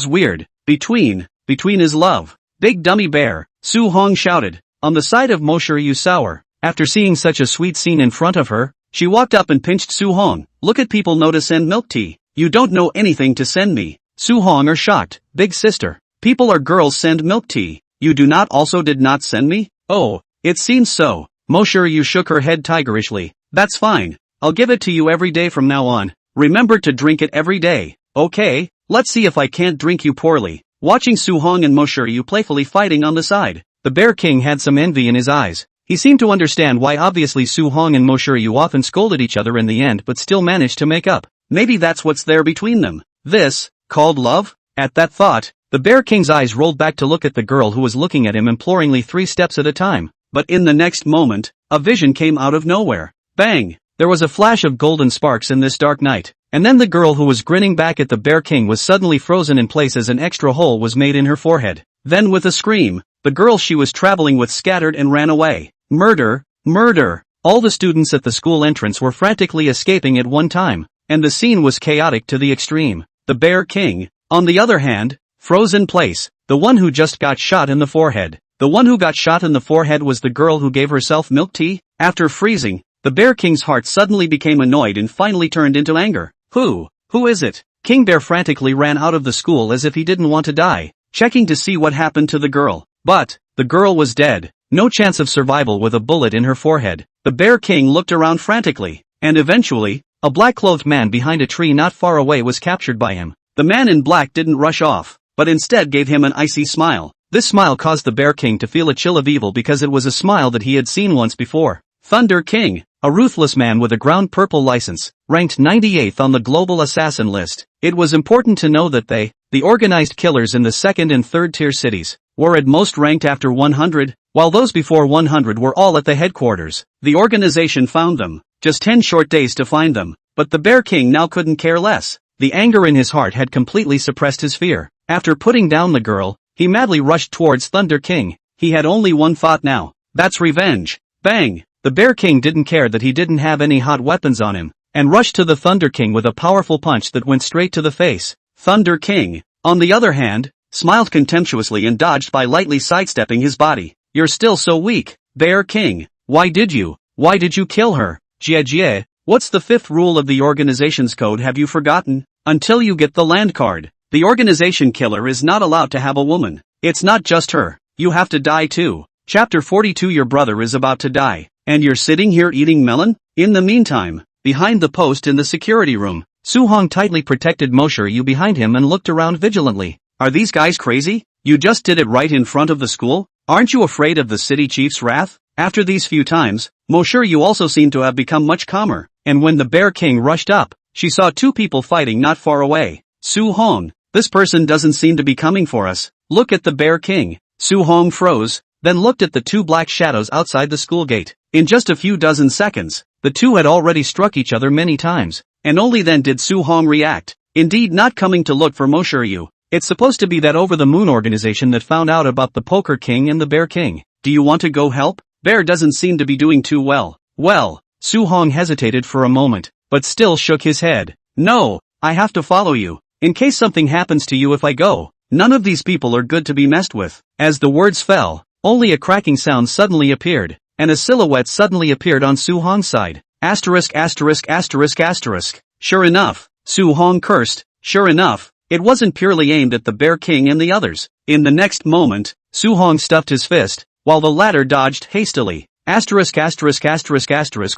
weird. Between is love. Big dummy bear, Su Hong shouted. On the side of Moshiru sour, after seeing such a sweet scene in front of her, she walked up and pinched Su Hong. "Look at people know to send milk tea. You don't know anything to send me." Su Hong are shocked. "Big sister, people or girls send milk tea. You do not also did not send me?" "Oh, it seems so." Moshiru shook her head tigerishly. "That's fine. I'll give it to you every day from now on. Remember to drink it every day." "Okay, let's see if I can't drink you poorly." Watching Su Hong and Moshiru playfully fighting on the side, the Bear King had some envy in his eyes. He seemed to understand why obviously Su Hong and Moshiru often scolded each other in the end but still managed to make up. Maybe that's what's there between them. This, called love? At that thought, the Bear King's eyes rolled back to look at the girl who was looking at him imploringly 3 steps at a time. But in the next moment, a vision came out of nowhere. Bang! There was a flash of golden sparks in this dark night, and then the girl who was grinning back at the Bear King was suddenly frozen in place as an extra hole was made in her forehead. Then with a scream, the girl she was traveling with scattered and ran away. Murder! Murder! All the students at the school entrance were frantically escaping at one time, and the scene was chaotic to the extreme. The Bear King, on the other hand, froze in place, the one who just got shot in the forehead. The one who got shot in the forehead was the girl who gave herself milk tea. After freezing, the Bear King's heart suddenly became annoyed and finally turned into anger. Who is it? King Bear frantically ran out of the school as if he didn't want to die, checking to see what happened to the girl. But the girl was dead. No chance of survival with a bullet in her forehead. The Bear King looked around frantically, and eventually, a black-clothed man behind a tree not far away was captured by him. The man in black didn't rush off, but instead gave him an icy smile. This smile caused the Bear King to feel a chill of evil because it was a smile that he had seen once before. Thunder King, a ruthless man with a ground purple license, ranked 98th on the global assassin list. It was important to know that the organized killers in the 2nd and 3rd tier cities, were at most ranked after 100, while those before 100 were all at the headquarters. The organization found them, just 10 short days to find them, but the Bear King now couldn't care less. The anger in his heart had completely suppressed his fear. After putting down the girl, he madly rushed towards Thunder King. He had only one thought now. That's revenge. Bang! the Bear King didn't care that he didn't have any hot weapons on him, and rushed to the Thunder King with a powerful punch that went straight to the face. Thunder King, on the other hand, smiled contemptuously and dodged by lightly sidestepping his body. You're still so weak, Bear King. Why did you kill her? Jie, what's the fifth rule of the organization's code, have you forgotten? Until you get the land card, the organization killer is not allowed to have a woman. It's not just her. You have to die too. Chapter 42. Your brother is about to die, and you're sitting here eating melon? In the meantime, behind the post in the security room, Su-hong tightly protected Muyu behind him and looked around vigilantly. Are these guys crazy? You just did it right in front of the school? Aren't you afraid of the city chief's wrath? After these few times, Muyu also seemed to have become much calmer, and when the Bear King rushed up, she saw two people fighting not far away. Su-hong, this person doesn't seem to be coming for us. Look at the Bear King. Su-hong froze, then looked at the two black shadows outside the school gate. In just a few dozen seconds, the two had already struck each other many times, and only then did Su-hong react. Indeed, not coming to look for Muyu. It's supposed to be that over-the-moon organization that found out about the Poker King and the Bear King. Do you want to go help? Bear doesn't seem to be doing too well. Well, Su-hong hesitated for a moment, but still shook his head. No, I have to follow you, in case something happens to you if I go. None of these people are good to be messed with. As the words fell, only a cracking sound suddenly appeared, and a silhouette suddenly appeared on Su-hong's side. Asterisk. Sure enough, Su-hong cursed. Sure enough, it wasn't purely aimed at the Bear King and the others. In the next moment, Su-hong stuffed his fist, while the latter dodged hastily. Asterisk.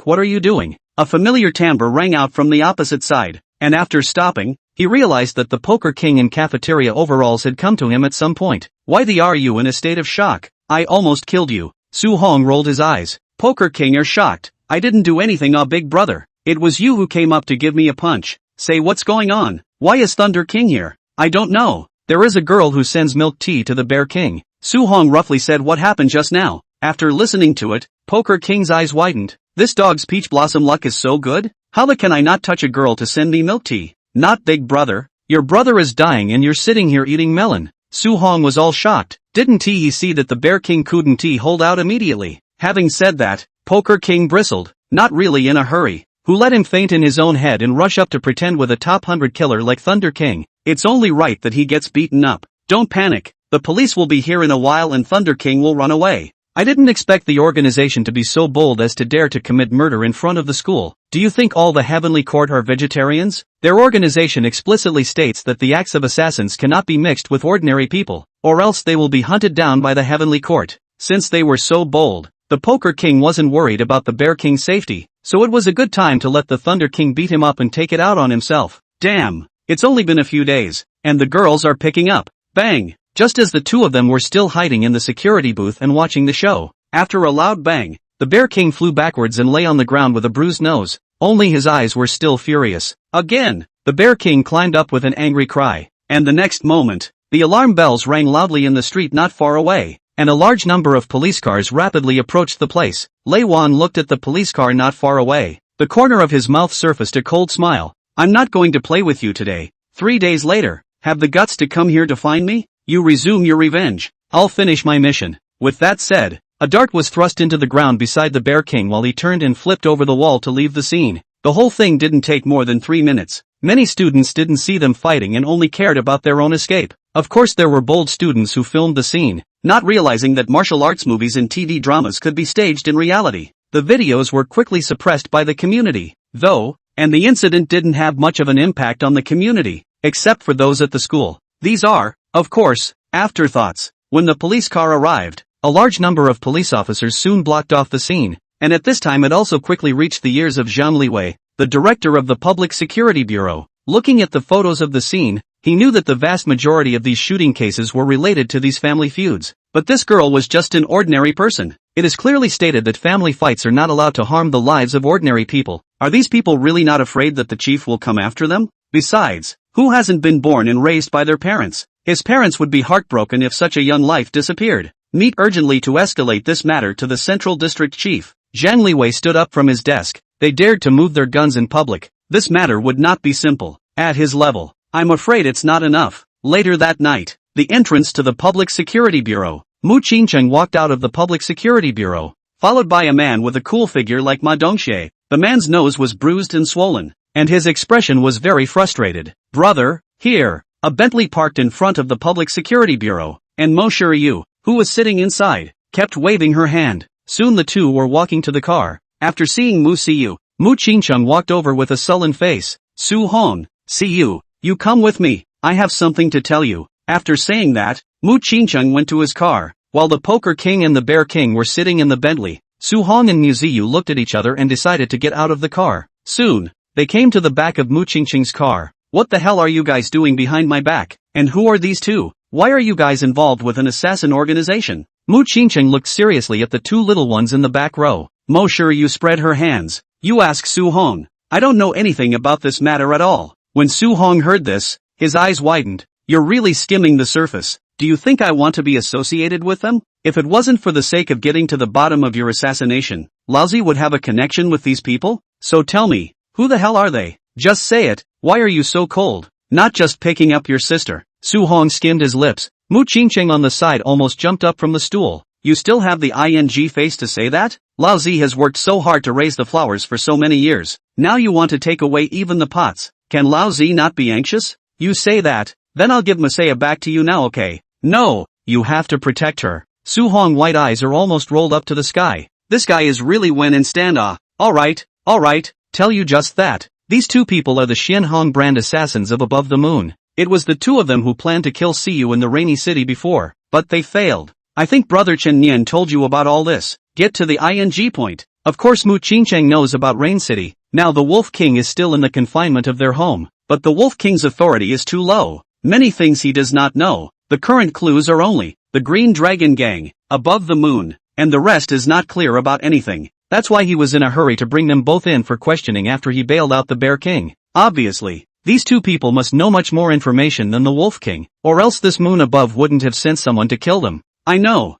What are you doing? A familiar timbre rang out from the opposite side, and after stopping, he realized that the Poker King in cafeteria overalls had come to him at some point. Why are you in a state of shock? I almost killed you. Su-hong rolled his eyes. Poker King are shocked. I didn't do anything, big brother. It was you who came up to give me a punch. Say, what's going on? Why is Thunder King here? I don't know. There is a girl who sends milk tea to the Bear King. Su-hong roughly said what happened just now. After listening to it, Poker King's eyes widened. This dog's peach blossom luck is so good? How can I not touch a girl to send me milk tea? Not big brother. Your brother is dying and you're sitting here eating melon. Su-hong was all shocked. Didn't he see that the Bear King couldn't hold out immediately? Having said that, Poker King bristled. Not really in a hurry. Who let him faint in his own head and rush up to pretend with a top 100 killer like Thunder King? It's only right that he gets beaten up. Don't panic. The police will be here in a while and Thunder King will run away. I didn't expect the organization to be so bold as to dare to commit murder in front of the school. Do you think all the Heavenly Court are vegetarians? Their organization explicitly states that the acts of assassins cannot be mixed with ordinary people, or else they will be hunted down by the Heavenly Court. Since they were so bold, the Poker King wasn't worried about the Bear King's safety, so it was a good time to let the Thunder King beat him up and take it out on himself. Damn, it's only been a few days, and the girls are picking up. Bang! Just as the two of them were still hiding in the security booth and watching the show, after a loud bang, the Bear King flew backwards and lay on the ground with a bruised nose. Only his eyes were still furious. Again, the Bear King climbed up with an angry cry, and the next moment, the alarm bells rang loudly in the street not far away, and a large number of police cars rapidly approached the place. Lei Wan looked at the police car not far away. The corner of his mouth surfaced a cold smile. I'm not going to play with you today. 3 days later, have the guts to come here to find me? You resume your revenge. I'll finish my mission. With that said, a dart was thrust into the ground beside the Bear King while he turned and flipped over the wall to leave the scene. The whole thing didn't take more than 3 minutes. Many students didn't see them fighting and only cared about their own escape. Of course there were bold students who filmed the scene, not realizing that martial arts movies and TV dramas could be staged in reality. The videos were quickly suppressed by the community, though, and the incident didn't have much of an impact on the community, except for those at the school. These are, of course, afterthoughts. When the police car arrived, a large number of police officers soon blocked off the scene, and at this time it also quickly reached the ears of Zhang Liwei, the director of the Public Security Bureau. Looking at the photos of the scene, he knew that the vast majority of these shooting cases were related to these family feuds. But this girl was just an ordinary person. It is clearly stated that family fights are not allowed to harm the lives of ordinary people. Are these people really not afraid that the chief will come after them? Besides, who hasn't been born and raised by their parents? His parents would be heartbroken if such a young life disappeared. Meet urgently to escalate this matter to the Central District Chief. Zhang Liwei stood up from his desk. They dared to move their guns in public. This matter would not be simple. At his level, I'm afraid it's not enough. Later that night, the entrance to the Public Security Bureau. Mu Qingcheng walked out of the Public Security Bureau, followed by a man with a cool figure like Ma Dongxie. The man's nose was bruised and swollen, and his expression was very frustrated. Brother, here. A Bentley parked in front of the Public Security Bureau, and Mo Shiryu, who was sitting inside, kept waving her hand. Soon the two were walking to the car. After seeing Mu Siyu, Mu Qingcheng walked over with a sullen face. Su Hong, Siyu, you come with me, I have something to tell you. After saying that, Mu Qingcheng went to his car, while the Poker King and the Bear King were sitting in the Bentley. Su Hong and Mu Ziyu looked at each other and decided to get out of the car. Soon, they came to the back of Mu Qingcheng's car. What the hell are you guys doing behind my back? And who are these two? Why are you guys involved with an assassin organization? Mu Qingcheng looked seriously at the two little ones in the back row. Mo Shiryu spread her hands. You ask Su Hong. I don't know anything about this matter at all. When Su Hong heard this, his eyes widened. You're really skimming the surface. Do you think I want to be associated with them? If it wasn't for the sake of getting to the bottom of your assassination, Laozi would have a connection with these people? So tell me, who the hell are they? Just say it. Why are you so cold? Not just picking up your sister. Su Hong skimmed his lips. Mu Qingcheng on the side almost jumped up from the stool. You still have the ing face to say that? Laozi has worked so hard to raise the flowers for so many years. Now you want to take away even the pots. Can Laozi not be anxious? You say that, then I'll give Masaya back to you now, okay? No, you have to protect her. Su Hong white eyes are almost rolled up to the sky. This guy is really when in standoff. Alright, tell you just that. These two people are the Xianhong brand assassins of Above the Moon. It was the two of them who planned to kill Siyu in the Rainy City before, but they failed. I think Brother Chen Nian told you about all this. Get to the ing point. Of course Mu Qingcheng knows about Rain City. Now the Wolf King is still in the confinement of their home, but the Wolf King's authority is too low. Many things he does not know. The current clues are only the Green Dragon Gang, Above the Moon, and the rest is not clear about anything. That's why he was in a hurry to bring them both in for questioning after he bailed out the Bear King. Obviously, these two people must know much more information than the Wolf King, or else this moon above wouldn't have sent someone to kill them. I know,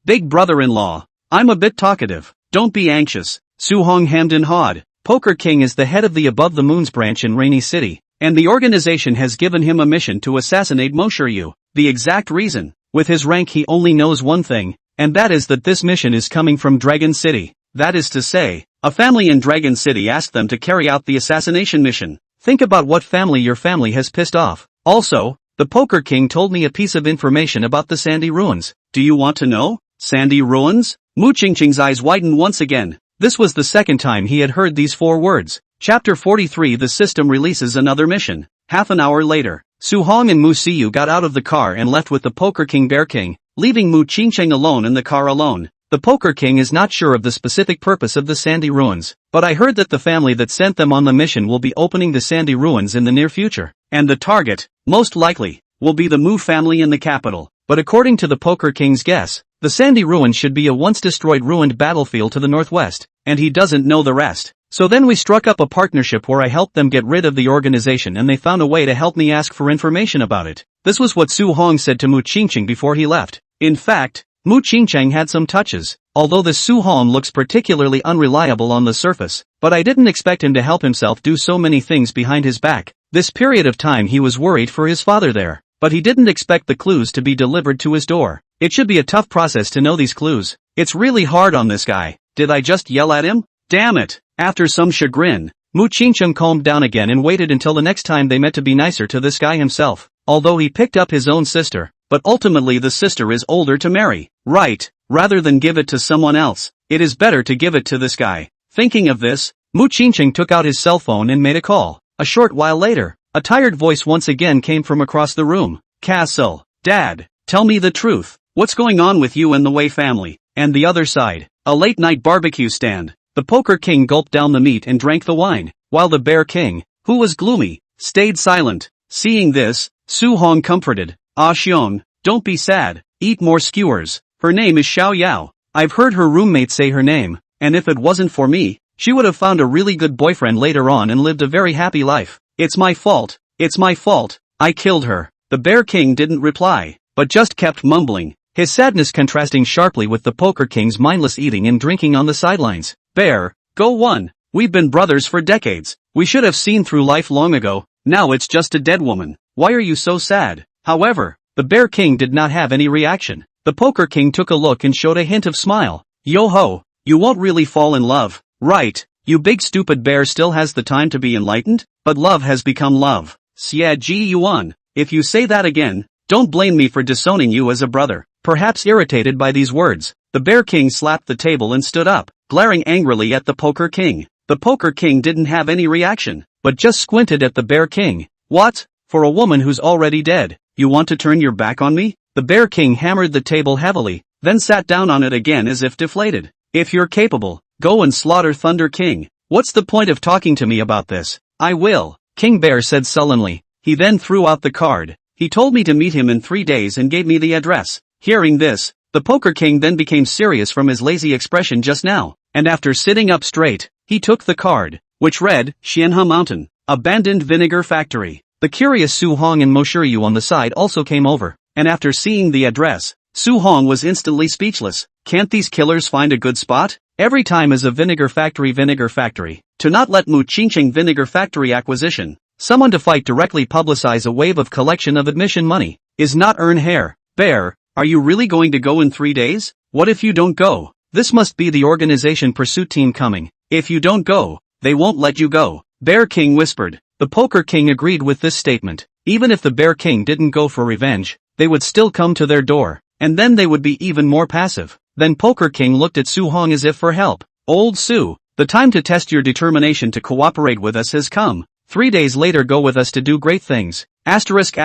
big brother-in-law. I'm a bit talkative. Don't be anxious. Su Hong hemmed and hawed. Poker King is the head of the Above the Moon's branch in Rainy City, and the organization has given him a mission to assassinate Mo Shiryu. The exact reason. With his rank he only knows one thing, and that is that this mission is coming from Dragon City. That is to say, a family in Dragon City asked them to carry out the assassination mission. Think about what family your family has pissed off. Also, the Poker King told me a piece of information about the Sandy Ruins. Do you want to know? Sandy Ruins? Mu Qingcheng's eyes widened once again. This was the second time he had heard these four words. Chapter 43. The system releases another mission. Half an hour later, Su Hong and Mu Siyu got out of the car and left with the Poker King Bear King, leaving Mu Qingcheng alone in the car alone. The Poker King is not sure of the specific purpose of the Sandy Ruins, but I heard that the family that sent them on the mission will be opening the Sandy Ruins in the near future, and the target, most likely, will be the Mu family in the capital. But according to the Poker King's guess, the Sandy Ruins should be a once-destroyed ruined battlefield to the northwest, and he doesn't know the rest. So then we struck up a partnership where I helped them get rid of the organization and they found a way to help me ask for information about it. This was what Su Hong said to Mu Qingcheng before he left. In fact, Mu Qingcheng had some touches, although this Su Hong looks particularly unreliable on the surface, but I didn't expect him to help himself do so many things behind his back. This period of time he was worried for his father there, but he didn't expect the clues to be delivered to his door. It should be a tough process to know these clues. It's really hard on this guy. Did I just yell at him? Damn it! After some chagrin, Mu Qingcheng calmed down again and waited until the next time they met to be nicer to this guy himself, although he picked up his own sister, but ultimately the sister is older to marry. Right, rather than give it to someone else, it is better to give it to this guy. Thinking of this, Mu Qingcheng took out his cell phone and made a call. A short while later, a tired voice once again came from across the room. Castle, Dad, tell me the truth. What's going on with you and the Wei family? And the other side, a late-night barbecue stand. The Poker King gulped down the meat and drank the wine, while the Bear King, who was gloomy, stayed silent. Seeing this, Su Hong comforted. Ah Xiong, don't be sad, eat more skewers. Her name is Xiao Yao. I've heard her roommate say her name, and if it wasn't for me, she would have found a really good boyfriend later on and lived a very happy life. It's my fault, I killed her. The Bear King didn't reply, but just kept mumbling, his sadness contrasting sharply with the Poker King's mindless eating and drinking on the sidelines. Bear, go one. We've been brothers for decades. We should have seen through life long ago. Now it's just a dead woman. Why are you so sad? However, the Bear King did not have any reaction. The Poker King took a look and showed a hint of smile. Yo-ho, you won't really fall in love, right? You big stupid bear still has the time to be enlightened, but love has become love. Xia Ji Yuan, if you say that again, don't blame me for disowning you as a brother. Perhaps irritated by these words, the Bear King slapped the table and stood up, glaring angrily at the Poker King. The Poker King didn't have any reaction, but just squinted at the Bear King. What? For a woman who's already dead, you want to turn your back on me? The Bear King hammered the table heavily, then sat down on it again as if deflated. If you're capable, go and slaughter Thunder King. What's the point of talking to me about this? I will, King Bear said sullenly. He then threw out the card. He told me to meet him in 3 days and gave me the address. Hearing this, the Poker King then became serious from his lazy expression just now, and after sitting up straight, he took the card, which read, Xianhe Mountain, Abandoned Vinegar Factory. The curious Su Hong and Muyu on the side also came over, and after seeing the address, Su Hong was instantly speechless. Can't these killers find a good spot? Every time is a vinegar factory. To not let Mu Qingqing Vinegar Factory acquisition, someone to fight directly publicize a wave of collection of admission money, is not earn hair. Bear, are you really going to go in 3 days? What if you don't go? This must be the organization pursuit team coming. If you don't go, they won't let you go. Bear King whispered. The Poker King agreed with this statement. Even if the Bear King didn't go for revenge, they would still come to their door, and then they would be even more passive. Then Poker King looked at Su Hong as if for help. Old Su, the time to test your determination to cooperate with us has come. 3 days later go with us to do great things. Asterisk.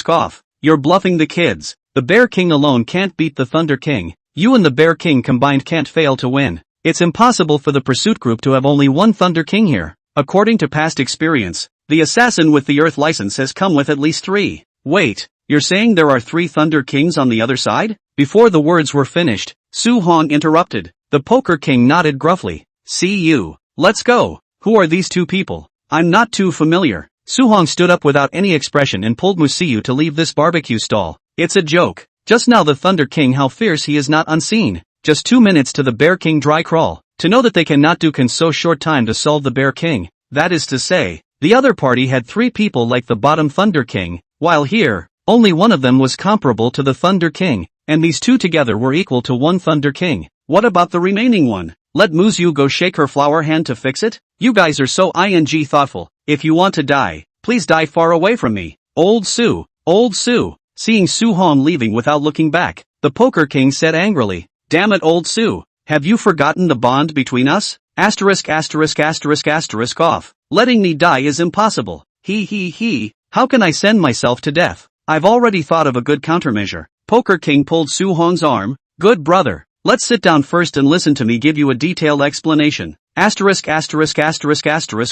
Off. You're bluffing the kids. The Bear King alone can't beat the Thunder King. You and the Bear King combined can't fail to win. It's impossible for the pursuit group to have only one Thunder King here. According to past experience, the assassin with the Earth license has come with at least 3. Wait, you're saying there are 3 Thunder Kings on the other side? Before the words were finished, Su Hong interrupted. The Poker King nodded gruffly. See you. Let's go. Who are these 2 people? I'm not too familiar. Su Hong stood up without any expression and pulled Muyu to leave this barbecue stall. It's a joke. Just now the Thunder King, how fierce he is, not unseen. Just 2 minutes to the Bear King dry crawl. To know that they cannot do can so short time to solve the Bear King. That is to say, the other party had 3 people like the bottom Thunder King, while here, only one of them was comparable to the Thunder King, and these 2 together were equal to 1 Thunder King. What about the remaining one? Let Muyu go shake her flower hand to fix it? You guys are so thoughtful. If you want to die, please die far away from me. Old Su. Seeing Su Hong leaving without looking back, the Poker King said angrily, Damn it, Old Su. Have you forgotten the bond between us? Asterisk. Off. Letting me die is impossible. He. How can I send myself to death? I've already thought of a good countermeasure. Poker King pulled Su Hong's arm. Good brother. Let's sit down first and listen to me give you a detailed explanation. Asterisk.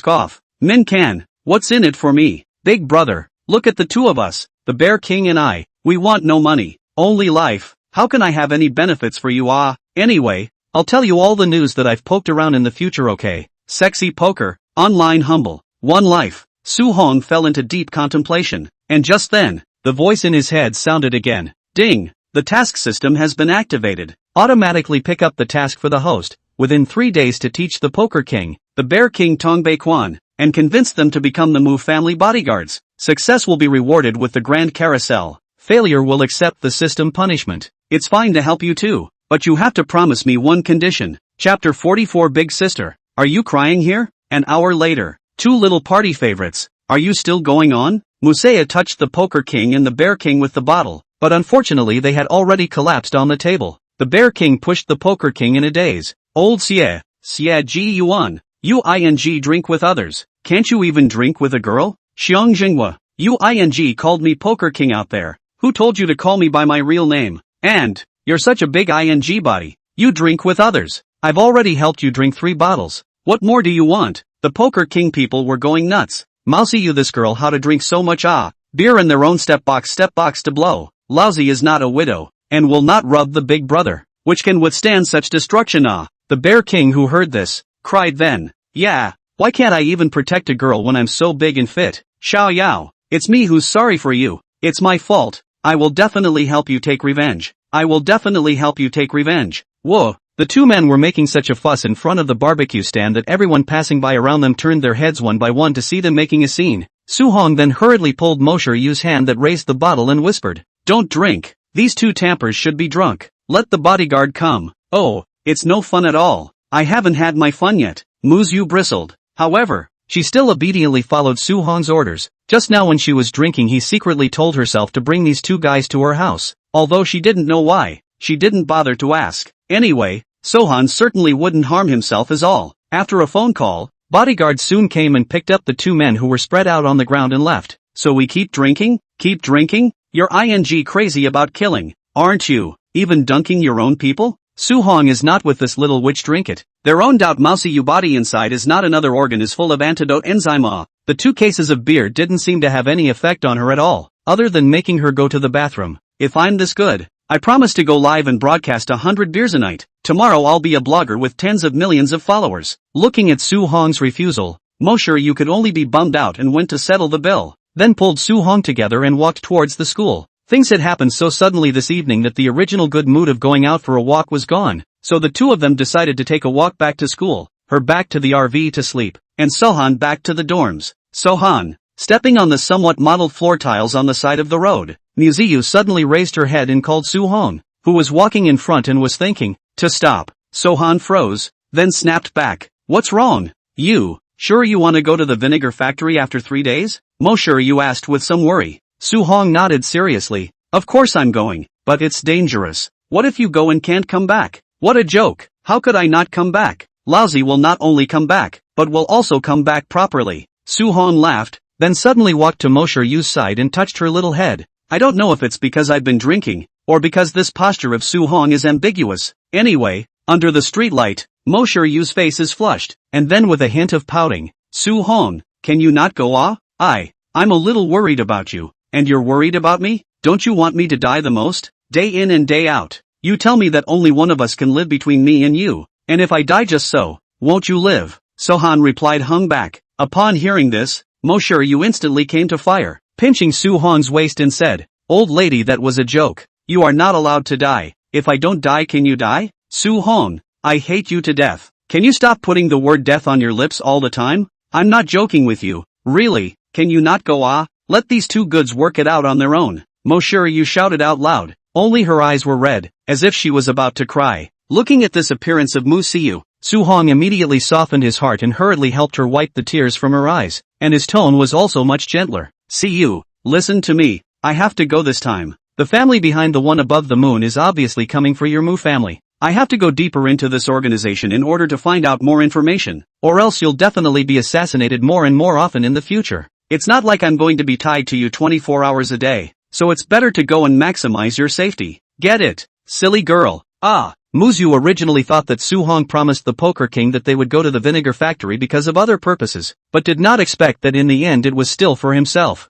Off. Min can. What's in it for me? Big brother. Look at the 2 of us. The Bear King and I. We want no money. Only life. How can I have any benefits for you? Anyway, I'll tell you all the news that I've poked around in the future, okay? Sexy poker, online humble, 1 life. Su Hong fell into deep contemplation, and just then, the voice in his head sounded again. Ding! The task system has been activated. Automatically pick up the task for the host, within 3 days to teach the Poker King, the Bear King Tongbei Quan, and convince them to become the Mu family bodyguards. Success will be rewarded with the Grand Carousel. Failure will accept the system punishment. It's fine to help you too, but you have to promise me one condition. Chapter 44 Big Sister. Are you crying here? An hour later. 2 little party favorites. Are you still going on? Musea touched the Poker King and the Bear King with the bottle, but unfortunately they had already collapsed on the table. The Bear King pushed the Poker King in a daze. Old Xie Ji Yuan. You drink with others. Can't you even drink with a girl? Xiong Jinghua. You called me Poker King out there. Who told you to call me by my real name? And, you're such a big body. You drink with others. I've already helped you drink 3 bottles. What more do you want? The Poker King people were going nuts. Mousy, you this girl how to drink so much beer in their own step box to blow. Lousy is not a widow, and will not rub the big brother, which can withstand such destruction. The Bear King who heard this, cried then. Yeah, why can't I even protect a girl when I'm so big and fit? Xiao Yao, it's me who's sorry for you. It's my fault. I will definitely help you take revenge. Whoa, the 2 men were making such a fuss in front of the barbecue stand that everyone passing by around them turned their heads one by one to see them making a scene. Su Hong then hurriedly pulled Yu's hand that raised the bottle and whispered, Don't drink. These 2 tampers should be drunk. Let the bodyguard come. Oh, it's no fun at all. I haven't had my fun yet. Muyu bristled. However, she still obediently followed Suhong's orders. Just now when she was drinking he secretly told herself to bring these two guys to her house. Although she didn't know why, she didn't bother to ask. Anyway, Sohan certainly wouldn't harm himself as all. After a phone call, bodyguards soon came and picked up the two men who were spread out on the ground and left. So we keep drinking? Keep drinking? You're crazy about killing, aren't you? Even dunking your own people? Suhong is not with this little witch drink it. Their own mousy you body inside is not another organ is full of antidote enzyme. The 2 cases of beer didn't seem to have any effect on her at all, other than making her go to the bathroom. If I'm this good, I promise to go live and broadcast 100 beers a night. Tomorrow I'll be a blogger with tens of millions of followers. Looking at Suhong's refusal, Muyu could only be bummed out and went to settle the bill, then pulled Suhong together and walked towards the school. Things had happened so suddenly this evening that the original good mood of going out for a walk was gone, so the two of them decided to take a walk back to school, her back to the RV to sleep, and Sohan back to the dorms. Sohan, stepping on the somewhat mottled floor tiles on the side of the road, Muyu suddenly raised her head and called Suhong, who was walking in front and was thinking, to stop. Sohan froze, then snapped back. What's wrong? You, sure you want to go to the vinegar factory after 3 days? Muyu asked with some worry. Suhong nodded seriously. Of course I'm going, but it's dangerous. What if you go and can't come back? What a joke. How could I not come back? Lousy will not only come back, but will also come back properly. Suhong laughed, then suddenly walked to Muyu's side and touched her little head. I don't know if it's because I've been drinking, or because this posture of Suhong is ambiguous. Anyway, under the streetlight, Muyu's face is flushed, and then with a hint of pouting, Suhong, can you not go I'm a little worried about you. And you're worried about me? Don't you want me to die the most? Day in and day out. You tell me that only one of us can live between me and you. And if I die just so, won't you live? Sohan replied hung back. Upon hearing this, Muyu instantly came to fire, pinching Suhong's waist and said, Old lady, that was a joke. You are not allowed to die. If I don't die, can you die? Suhong, I hate you to death. Can you stop putting the word death on your lips all the time? I'm not joking with you. Really, can you not go Let these two goods work it out on their own. Muyu shouted out loud. Only her eyes were red, as if she was about to cry. Looking at this appearance of Muyu, Suhong immediately softened his heart and hurriedly helped her wipe the tears from her eyes, and his tone was also much gentler. Siyu, listen to me. I have to go this time. The family behind the one above the moon is obviously coming for your Mu family. I have to go deeper into this organization in order to find out more information, or else you'll definitely be assassinated more and more often in the future. It's not like I'm going to be tied to you 24 hours a day, so it's better to go and maximize your safety. Get it? Silly girl. Muyu originally thought that Suhong promised the Poker King that they would go to the vinegar factory because of other purposes, but did not expect that in the end it was still for himself.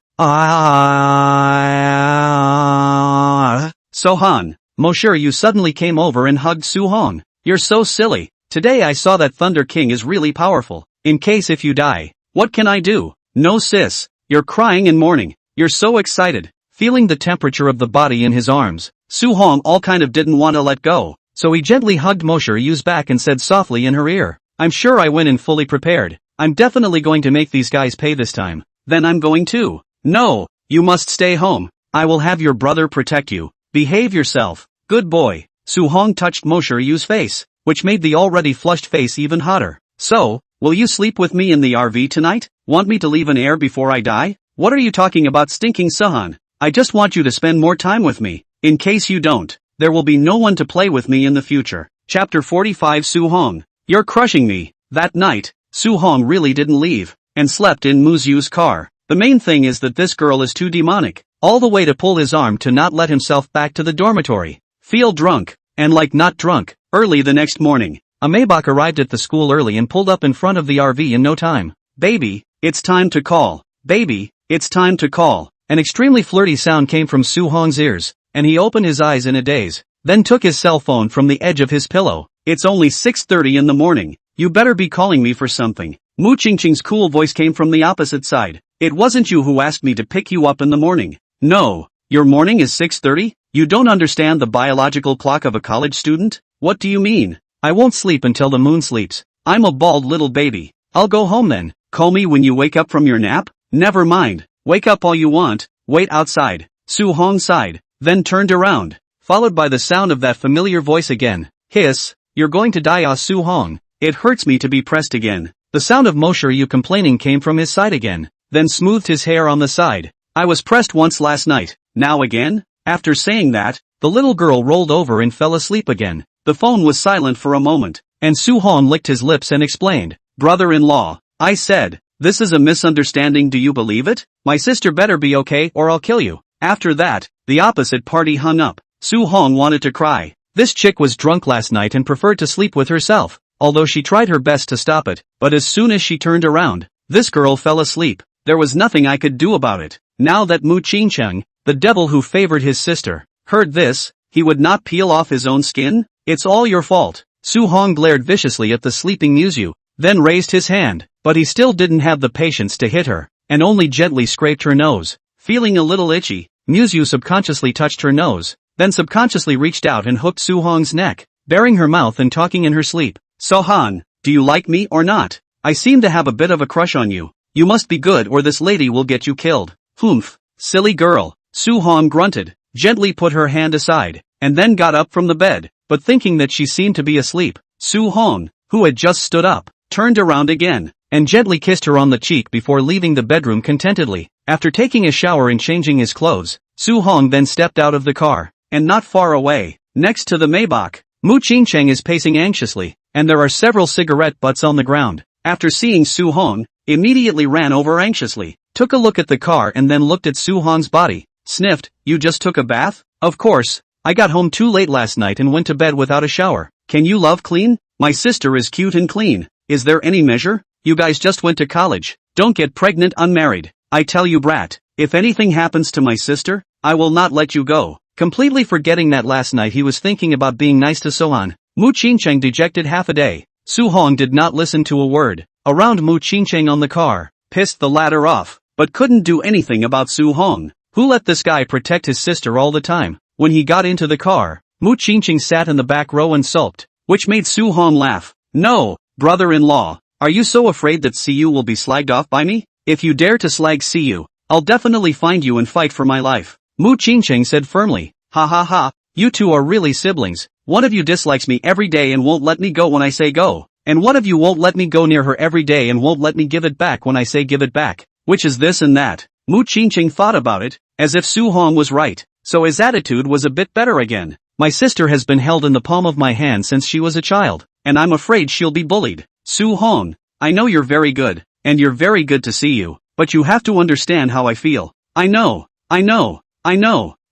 Sohan, Muyu suddenly came over and hugged Suhong. You're so silly. Today I saw that Thunder King is really powerful. In case if you die, what can I do? No sis, you're crying and mourning. You're so excited. Feeling the temperature of the body in his arms, Suhong all kind of didn't want to let go, so he gently hugged Muyu's back and said softly in her ear, I'm sure I went in fully prepared. I'm definitely going to make these guys pay this time. Then I'm going to. No, you must stay home. I will have your brother protect you. Behave yourself. Good boy. Suhong touched Muyu's face, which made the already flushed face even hotter. So, will you sleep with me in the RV tonight? Want me to leave an heir before I die? What are you talking about, stinking Sohan? I just want you to spend more time with me. In case you don't, there will be no one to play with me in the future. Chapter 45 Suhong, you're crushing me. That night, Suhong really didn't leave, and slept in Muyu's car. The main thing is that this girl is too demonic, all the way to pull his arm to not let himself back to the dormitory. Feel drunk, and like not drunk. Early the next morning, a Maybach arrived at the school early and pulled up in front of the RV in no time. Baby, it's time to call. Baby, it's time to call. An extremely flirty sound came from Suhong's ears, and he opened his eyes in a daze, then took his cell phone from the edge of his pillow. It's only 6:30 in the morning. You better be calling me for something. Mu Qingqing's cool voice came from the opposite side. It wasn't you who asked me to pick you up in the morning. No, your morning is 6:30? You don't understand the biological clock of a college student? What do you mean? I won't sleep until the moon sleeps. I'm a bald little baby. I'll go home then. Call me when you wake up from your nap? Never mind. Wake up all you want. Wait outside. Suhong sighed, then turned around, followed by the sound of that familiar voice again. Hiss, you're going to die, Su Hong. It hurts me to be pressed again. The sound of Moshe complaining came from his side again, then smoothed his hair on the side. I was pressed once last night, now again? After saying that, the little girl rolled over and fell asleep again. The phone was silent for a moment, and Su Hong licked his lips and explained, brother-in-law, I said, this is a misunderstanding, do you believe it? My sister better be okay or I'll kill you. After that, the opposite party hung up. Su Hong wanted to cry. This chick was drunk last night and preferred to sleep with herself, although she tried her best to stop it, but as soon as she turned around, this girl fell asleep. There was nothing I could do about it. Now that Mu Qingcheng, the devil who favored his sister, heard this, he would not peel off his own skin? It's all your fault. Su Hong glared viciously at the sleeping Muyu, then raised his hand, but he still didn't have the patience to hit her, and only gently scraped her nose. Feeling a little itchy, Muyu subconsciously touched her nose, then subconsciously reached out and hooked Su Hong's neck, baring her mouth and talking in her sleep. Sohan, do you like me or not? I seem to have a bit of a crush on you. You must be good or this lady will get you killed. Humph, silly girl. Su Hong grunted, gently put her hand aside, and then got up from the bed, but thinking that she seemed to be asleep, Su Hong, who had just stood up, turned around again, and gently kissed her on the cheek before leaving the bedroom contentedly. After taking a shower and changing his clothes, Su Hong then stepped out of the car, and not far away, next to the Maybach, Mu Qingcheng is pacing anxiously, and there are several cigarette butts on the ground. After seeing Su Hong, immediately ran over anxiously, took a look at the car and then looked at Su Hong's body, sniffed, you just took a bath? Of course, I got home too late last night and went to bed without a shower. Can you love clean? My sister is cute and clean. Is there any measure? You guys just went to college. Don't get pregnant unmarried. I tell you brat, if anything happens to my sister, I will not let you go. Completely forgetting that last night he was thinking about being nice to Sohan. Mu Qingcheng dejected half a day. Su Hong did not listen to a word. Around Mu Qingcheng on the car, pissed the latter off, but couldn't do anything about Su Hong, who let this guy protect his sister all the time. When he got into the car, Mu Qingcheng sat in the back row and sulked, which made Su Hong laugh. No, brother-in-law, are you so afraid that Siyu will be slagged off by me? If you dare to slag Siyu, I'll definitely find you and fight for my life. Mu Qingcheng said firmly, ha ha ha, you two are really siblings. One of you dislikes me every day and won't let me go when I say go, and one of you won't let me go near her every day and won't let me give it back when I say give it back. Which is this and that? Mu Qingcheng thought about it, as if Su Hong was right, so his attitude was a bit better again. My sister has been held in the palm of my hand since she was a child, and I'm afraid she'll be bullied. Su Hong, I know you're very good, and you're very good to see you, but you have to understand how I feel. I know.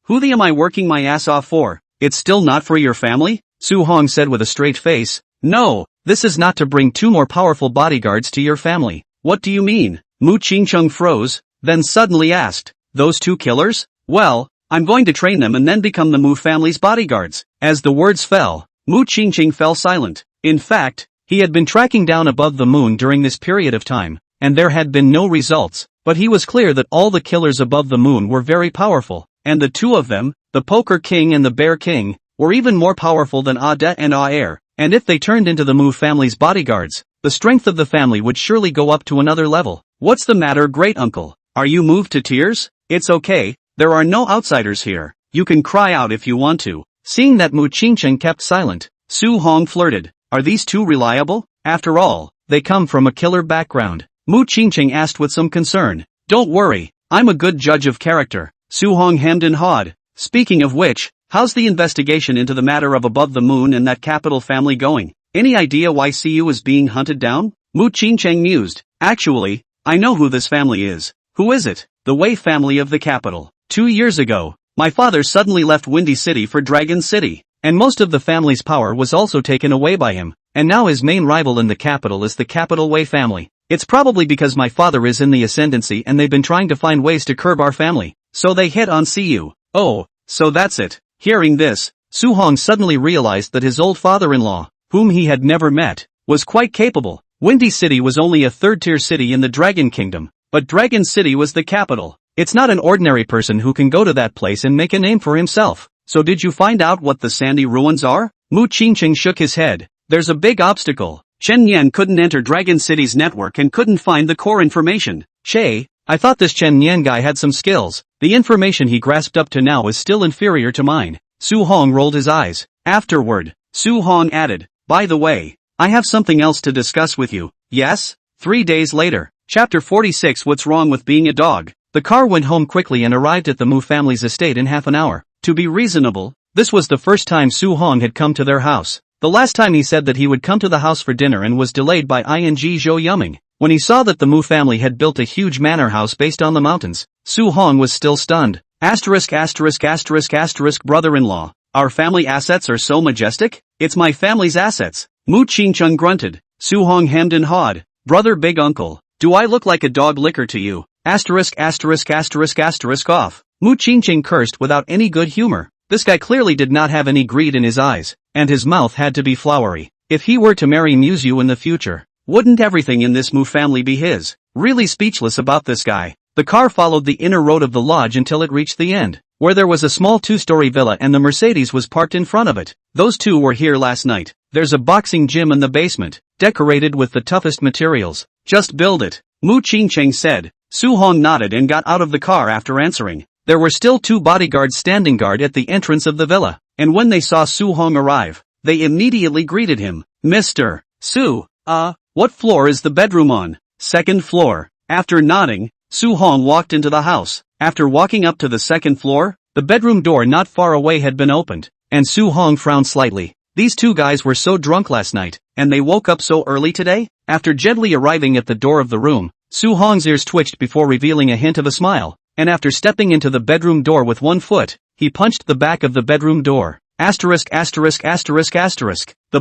Who am I working my ass off for? It's still not for your family? Su Hong said with a straight face. No, this is not to bring two more powerful bodyguards to your family. What do you mean? Mu Qingcheng froze, then suddenly asked, those two killers? Well, I'm going to train them and then become the Mu family's bodyguards. As the words fell, Mu Qingcheng fell silent. In fact, he had been tracking down above the moon during this period of time, and there had been no results, but he was clear that all the killers above the moon were very powerful, and the two of them, the Poker King and the Bear King, were even more powerful than Ade and Aer, and if they turned into the Mu family's bodyguards, the strength of the family would surely go up to another level. What's the matter, great uncle? Are you moved to tears? It's okay, there are no outsiders here. You can cry out if you want to. Seeing that Mu Qingcheng kept silent, Su Hong flirted. Are these two reliable? After all, they come from a killer background. Mu Qingcheng asked with some concern. Don't worry, I'm a good judge of character. Su Hong hemmed and hawed. Speaking of which, how's the investigation into the matter of above the moon and that capital family going? Any idea why Siyu is being hunted down? Mu Qingcheng mused. Actually, I know who this family is. Who is it? The Wei family of the capital. 2 years ago, my father suddenly left Windy City for Dragon City, and most of the family's power was also taken away by him, and now his main rival in the capital is the capital Wei family. It's probably because my father is in the ascendancy and they've been trying to find ways to curb our family, so they hit on Siyu. Oh, so that's it. Hearing this, Su Hong suddenly realized that his old father-in-law, whom he had never met, was quite capable. Windy City was only a third-tier city in the Dragon Kingdom, but Dragon City was the capital. It's not an ordinary person who can go to that place and make a name for himself. So did you find out what the sandy ruins are? Mu Qingcheng shook his head. There's a big obstacle. Chen Yan couldn't enter Dragon City's network and couldn't find the core information. Che, I thought this Chen Yan guy had some skills. The information he grasped up to now is still inferior to mine. Su Hong rolled his eyes. Afterward, Su Hong added. By the way, I have something else to discuss with you. Yes? 3 days later. Chapter 46. What's wrong with being a dog? The car went home quickly and arrived at the Mu family's estate in half an hour. To be reasonable, this was the first time Su Hong had come to their house. The last time he said that he would come to the house for dinner and was delayed by ing Zhou Yumming. When he saw that the Mu family had built a huge manor house based on the mountains, Su Hong was still stunned. Brother-in-law. Our family assets are so majestic? It's my family's assets. Mu Qingcheng grunted. Su Hong hemmed and hawed. Brother big uncle, do I look like a dog licker to you? Off. Mu Qingcheng cursed without any good humor. This guy clearly did not have any greed in his eyes, and his mouth had to be flowery. If he were to marry Muyu in the future, wouldn't everything in this Mu family be his? Really speechless about this guy. The car followed the inner road of the lodge until it reached the end, where there was a small 2-story villa and the Mercedes was parked in front of it. Those two were here last night. There's a boxing gym in the basement, decorated with the toughest materials. Just build it, Mu Qingcheng said. Su Hong nodded and got out of the car after answering. There were still 2 bodyguards standing guard at the entrance of the villa, and when they saw Su Hong arrive, they immediately greeted him. Mr. Su, what floor is the bedroom on? 2nd floor. After nodding, Su Hong walked into the house. After walking up to the 2nd floor, the bedroom door not far away had been opened, and Su Hong frowned slightly. These 2 guys were so drunk last night, and they woke up so early today? After gently arriving at the door of the room, Su Hong's ears twitched before revealing a hint of a smile, and after stepping into the bedroom door with 1 foot, he punched the back of the bedroom door. The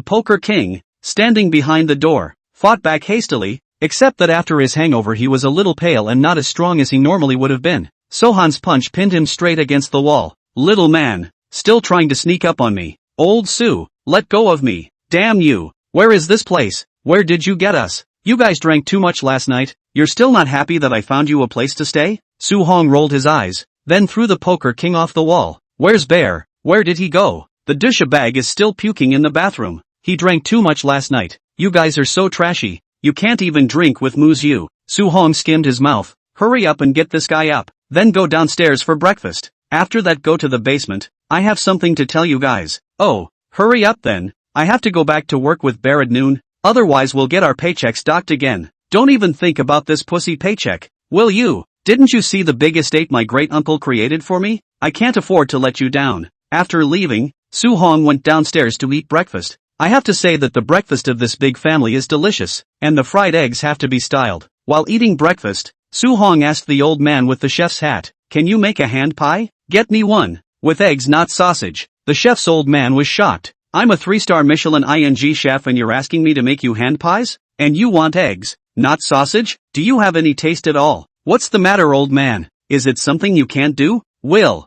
Poker King, standing behind the door, fought back hastily, except that after his hangover he was a little pale and not as strong as he normally would have been. Sohan's punch pinned him straight against the wall. Little man, still trying to sneak up on me. Old Su, let go of me. Damn you, where is this place? Where did you get us? You guys drank too much last night. You're still not happy that I found you a place to stay? Su Hong rolled his eyes, then threw the Poker King off the wall. Where's Bear? Where did he go? The douchebag is still puking in the bathroom. He drank too much last night. You guys are so trashy. You can't even drink with Muyu. Su Hong skimmed his mouth. Hurry up and get this guy up. Then go downstairs for breakfast. After that go to the basement. I have something to tell you guys. Oh, hurry up then. I have to go back to work with Bear at noon. Otherwise we'll get our paychecks docked again. Don't even think about this pussy paycheck, will you? Didn't you see the big estate my great-uncle created for me? I can't afford to let you down. After leaving, Su Hong went downstairs to eat breakfast. I have to say that the breakfast of this big family is delicious, and the fried eggs have to be styled. While eating breakfast, Su Hong asked the old man with the chef's hat, "Can you make a hand pie? Get me one. With eggs, not sausage." The chef's old man was shocked. "I'm a 3-star Michelin ing chef and you're asking me to make you hand pies? And you want eggs, not sausage? Do you have any taste at all? What's the matter, old man? Is it something you can't do? Will,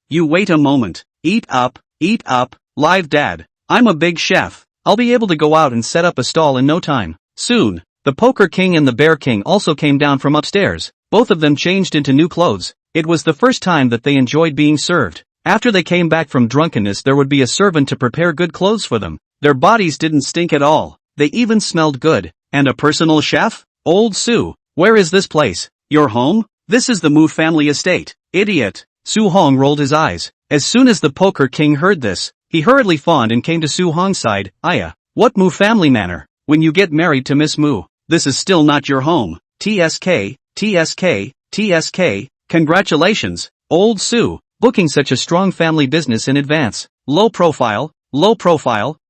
you wait a moment. Eat up, live dad. I'm a big chef. I'll be able to go out and set up a stall in no time." Soon, the Poker King and the Bear King also came down from upstairs. Both of them changed into new clothes. It was the first time that they enjoyed being served. After they came back from drunkenness there would be a servant to prepare good clothes for them. Their bodies didn't stink at all. They even smelled good. And a personal chef? Old Su, where is this place? Your home? This is the Mu family estate. Idiot. Su Hong rolled his eyes. As soon as the Poker King heard this, he hurriedly fawned and came to Su Hong's side. "Aya, what Mu family manner? When you get married to Miss Mu, this is still not your home. TSK. Congratulations, old Su, booking such a strong family business in advance. Low profile.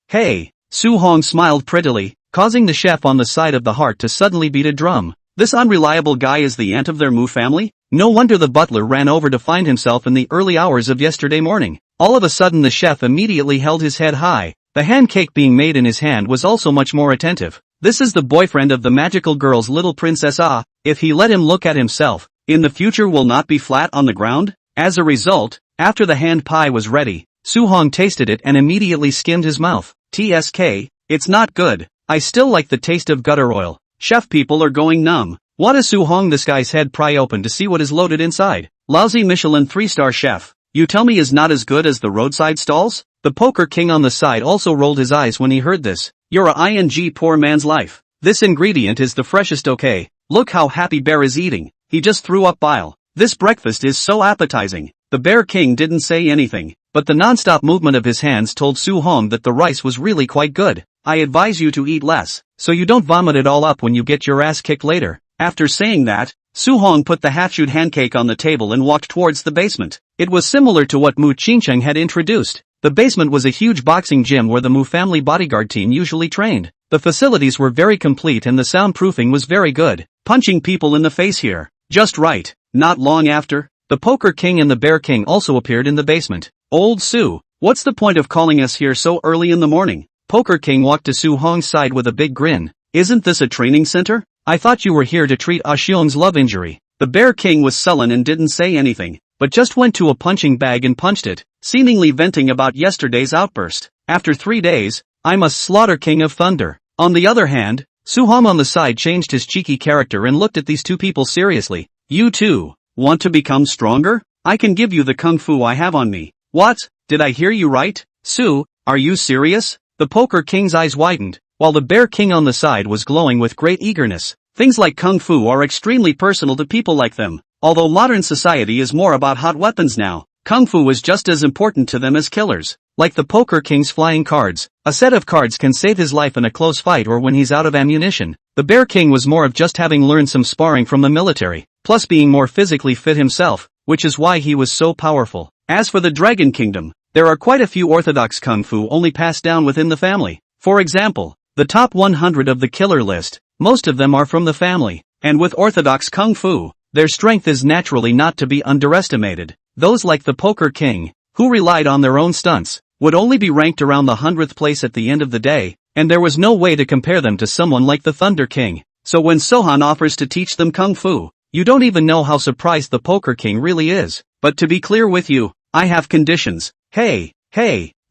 Hey." Su Hong smiled prettily, causing the chef on the side of the heart to suddenly beat a drum. This unreliable guy is the aunt of their Mu family? No wonder the butler ran over to find himself in the early hours of yesterday morning. All of a sudden the chef immediately held his head high. The hand cake being made in his hand was also much more attentive. This is the boyfriend of the magical girl's little princess. If he let him look at himself, in the future will not be flat on the ground? As a result, after the hand pie was ready, Su Hong tasted it and immediately skimmed his mouth. TSK, it's not good. I still like the taste of gutter oil. Chef people are going numb. What is Su Hong? This guy's head pry open to see what is loaded inside. Lousy Michelin 3-star chef. You tell me is not as good as the roadside stalls? The Poker King on the side also rolled his eyes when he heard this. You're a ing poor man's life. This ingredient is the freshest. Okay. Look how happy Bear is eating. He just threw up bile. This breakfast is so appetizing. The Bear King didn't say anything, but the non-stop movement of his hands told Su Hong that the rice was really quite good. I advise you to eat less, so you don't vomit it all up when you get your ass kicked later. After saying that, Su Hong put the half-chewed handcake on the table and walked towards the basement. It was similar to what Mu Qingcheng had introduced. The basement was a huge boxing gym where the Mu family bodyguard team usually trained. The facilities were very complete and the soundproofing was very good. Punching people in the face here. Just right. Not long after, the Poker King and the Bear King also appeared in the basement. Old Su, what's the point of calling us here so early in the morning? Poker King walked to Su Hong's side with a big grin. Isn't this a training center? I thought you were here to treat Ah Xiong's love injury. The Bear King was sullen and didn't say anything, but just went to a punching bag and punched it, seemingly venting about yesterday's outburst. After 3 days, I must slaughter King of Thunder. On the other hand, Su Hong on the side changed his cheeky character and looked at these two people seriously. You too, want to become stronger? I can give you the kung fu I have on me. What? Did I hear you right? Su, are you serious? The Poker King's eyes widened, while the Bear King on the side was glowing with great eagerness. Things like kung fu are extremely personal to people like them. Although modern society is more about hot weapons now, kung fu is just as important to them as killers. Like the Poker King's flying cards, a set of cards can save his life in a close fight or when he's out of ammunition. The Bear King was more of just having learned some sparring from the military, plus being more physically fit himself, which is why he was so powerful. As for the Dragon Kingdom, there are quite a few orthodox kung fu only passed down within the family. For example, the top 100 of the killer list, most of them are from the family, and with orthodox kung fu, their strength is naturally not to be underestimated. Those like the Poker King, who relied on their own stunts, would only be ranked around the 100th place at the end of the day, and there was no way to compare them to someone like the Thunder King. So when Sohan offers to teach them kung fu, you don't even know how surprised the Poker King really is. But to be clear with you, I have conditions. Hey,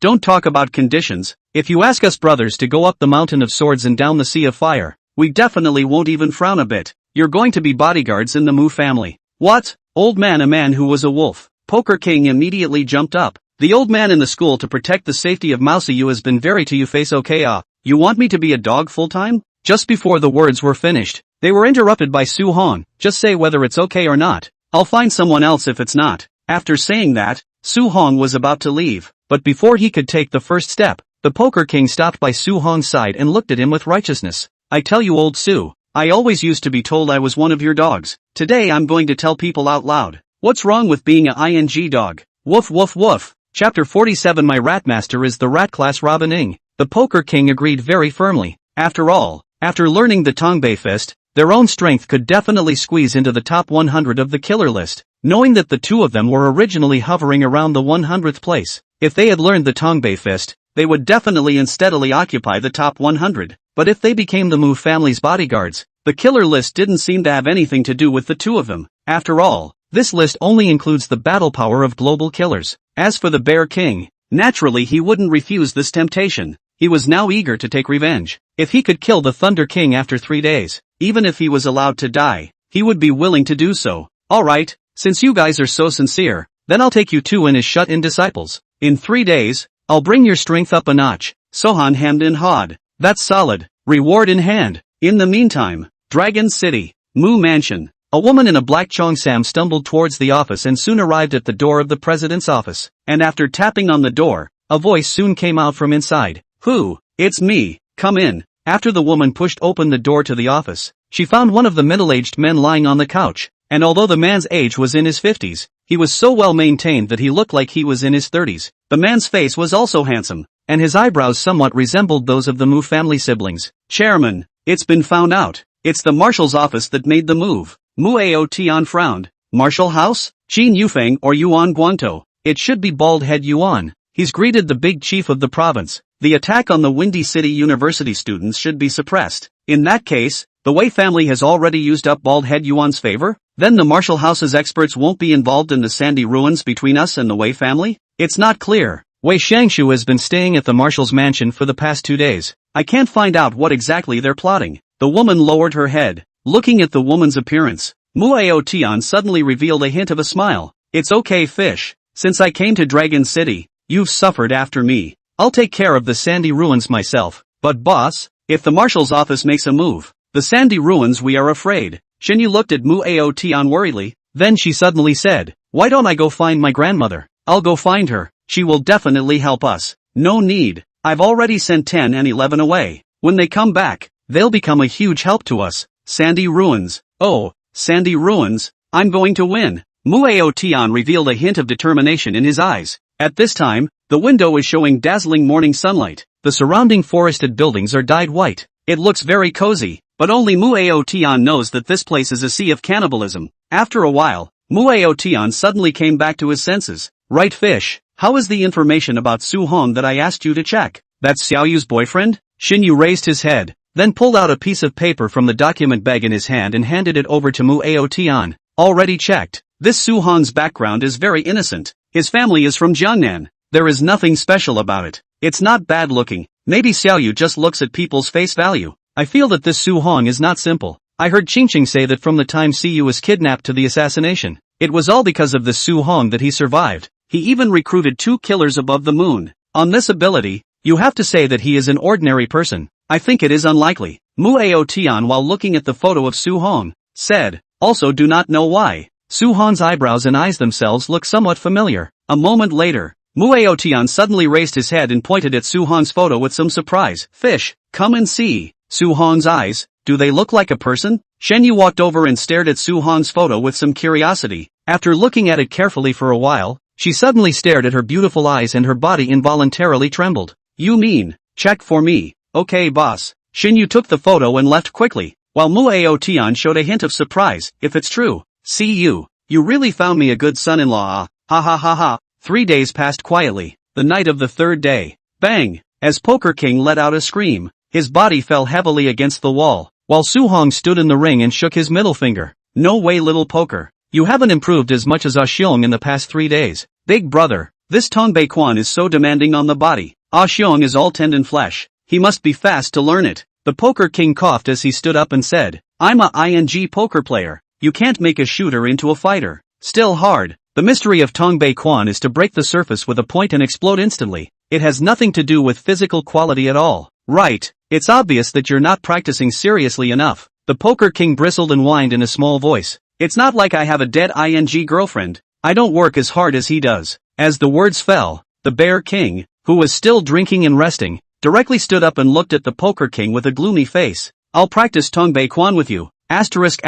don't talk about conditions. If you ask us brothers to go up the mountain of swords and down the sea of fire, we definitely won't even frown a bit. You're going to be bodyguards in the Mu family. What? Old man, a man who was a wolf. Poker King immediately jumped up. The old man in the school to protect the safety of Muyu has been very to you face okay you want me to be a dog full time? Just before the words were finished, they were interrupted by Su Hong. Just say whether it's okay or not. I'll find someone else if it's not. After saying that, Su Hong was about to leave, but before he could take the first step, the Poker King stopped by Su Hong's side and looked at him with righteousness. I tell you old Su, I always used to be told I was one of your dogs. Today I'm going to tell people out loud. What's wrong with being a ing dog? Woof woof woof. Chapter 47 My Ratmaster is the rat class Robin Ing. The Poker King agreed very firmly. After all, after learning the Tongbei Fist, their own strength could definitely squeeze into the top 100 of the killer list. Knowing that the two of them were originally hovering around the 100th place, if they had learned the Tongbei Fist, they would definitely and steadily occupy the top 100. But if they became the Mu family's bodyguards, the killer list didn't seem to have anything to do with the two of them. After all, this list only includes the battle power of global killers. As for the Bear King, naturally he wouldn't refuse this temptation. He was now eager to take revenge. If he could kill the Thunder King after 3 days, even if he was allowed to die, he would be willing to do so. Alright, since you guys are so sincere, then I'll take you two in as shut-in disciples. In 3 days, I'll bring your strength up a notch. Sohan hemmed and hawed. That's solid. Reward in hand. In the meantime, Dragon City, Mu Mansion. A woman in a black cheongsam stumbled towards the office and soon arrived at the door of the president's office. And after tapping on the door, a voice soon came out from inside. Who? It's me. Come in. After the woman pushed open the door to the office, she found one of the middle-aged men lying on the couch. And although the man's age was in his 50s, he was so well maintained that he looked like he was in his 30s. The man's face was also handsome, and his eyebrows somewhat resembled those of the Mu family siblings. Chairman, it's been found out. It's the marshal's office that made the move. Mu Ao Tian frowned. Marshal House? Qin Yufeng or Yuan Guangtou? It should be Bald Head Yuan. He's greeted the big chief of the province. The attack on the Windy City University students should be suppressed. In that case, the Wei family has already used up Bald Head Yuan's favor? Then the Marshal House's experts won't be involved in the sandy ruins between us and the Wei family? It's not clear. Wei Shangshu has been staying at the Marshal's mansion for the past 2 days. I can't find out what exactly they're plotting. The woman lowered her head, looking at the woman's appearance. Mu Ao Tian suddenly revealed a hint of a smile. It's okay, fish. Since I came to Dragon City, you've suffered after me. I'll take care of the sandy ruins myself. But boss, if the Marshal's office makes a move, the sandy ruins we are afraid. Shinyu looked at Mu Ao Tian worriedly, then she suddenly said, why don't I go find my grandmother? I'll go find her. She will definitely help us. No need. I've already sent 10 and 11 away. When they come back, they'll become a huge help to us. Sandy Ruins. Oh, Sandy Ruins. I'm going to win. Muyu revealed a hint of determination in his eyes. At this time, the window is showing dazzling morning sunlight. The surrounding forested buildings are dyed white. It looks very cozy, but only Muyu knows that this place is a sea of cannibalism. After a while, Muyu suddenly came back to his senses. Right, fish. How is the information about Su-hong that I asked you to check? That's Xiaoyu's boyfriend? Xinyu raised his head, then pulled out a piece of paper from the document bag in his hand and handed it over to Muyu. Already checked. This Su-hong's background is very innocent. His family is from Jiangnan. There is nothing special about it. It's not bad looking. Maybe Xiaoyu just looks at people's face value. I feel that this Su-hong is not simple. I heard Qingqing say that from the time Xiaoyu was kidnapped to the assassination, it was all because of this Su-hong that he survived. He even recruited 2 killers above the moon. On this ability, you have to say that he is an ordinary person. I think it is unlikely. Muyu, while looking at the photo of Su-hong, said, also do not know why. Su-hong's eyebrows and eyes themselves look somewhat familiar. A moment later, Muyu suddenly raised his head and pointed at Su-hong's photo with some surprise. Fish, come and see. Su-hong's eyes, do they look like a person? Xinyu walked over and stared at Su-hong's photo with some curiosity. After looking at it carefully for a while, she suddenly stared at her beautiful eyes and her body involuntarily trembled. You mean, check for me. Okay boss. Xinyu took the photo and left quickly, while Muyu showed a hint of surprise. If it's true, see you really found me a good son-in-law. Ha ha ha ha. 3 days passed quietly. The night of the 3rd day. Bang! As Poker King let out a scream, his body fell heavily against the wall, while Su-hong stood in the ring and shook his middle finger. No way, little Poker. You haven't improved as much as Xiong in the past 3 days. Big brother, this Tongbei Quan is so demanding on the body. Xiong is all tendon flesh. He must be fast to learn it. The Poker King coughed as he stood up and said, I'm a ING poker player. You can't make a shooter into a fighter. Still hard. The mystery of Tongbei Quan is to break the surface with a point and explode instantly. It has nothing to do with physical quality at all. Right, it's obvious that you're not practicing seriously enough. The Poker King bristled and whined in a small voice. It's not like I have a dead ING girlfriend. I don't work as hard as he does. As the words fell, the Bear King, who was still drinking and resting, directly stood up and looked at the Poker King with a gloomy face. I'll practice Tongbei Quan with you. Asterisk.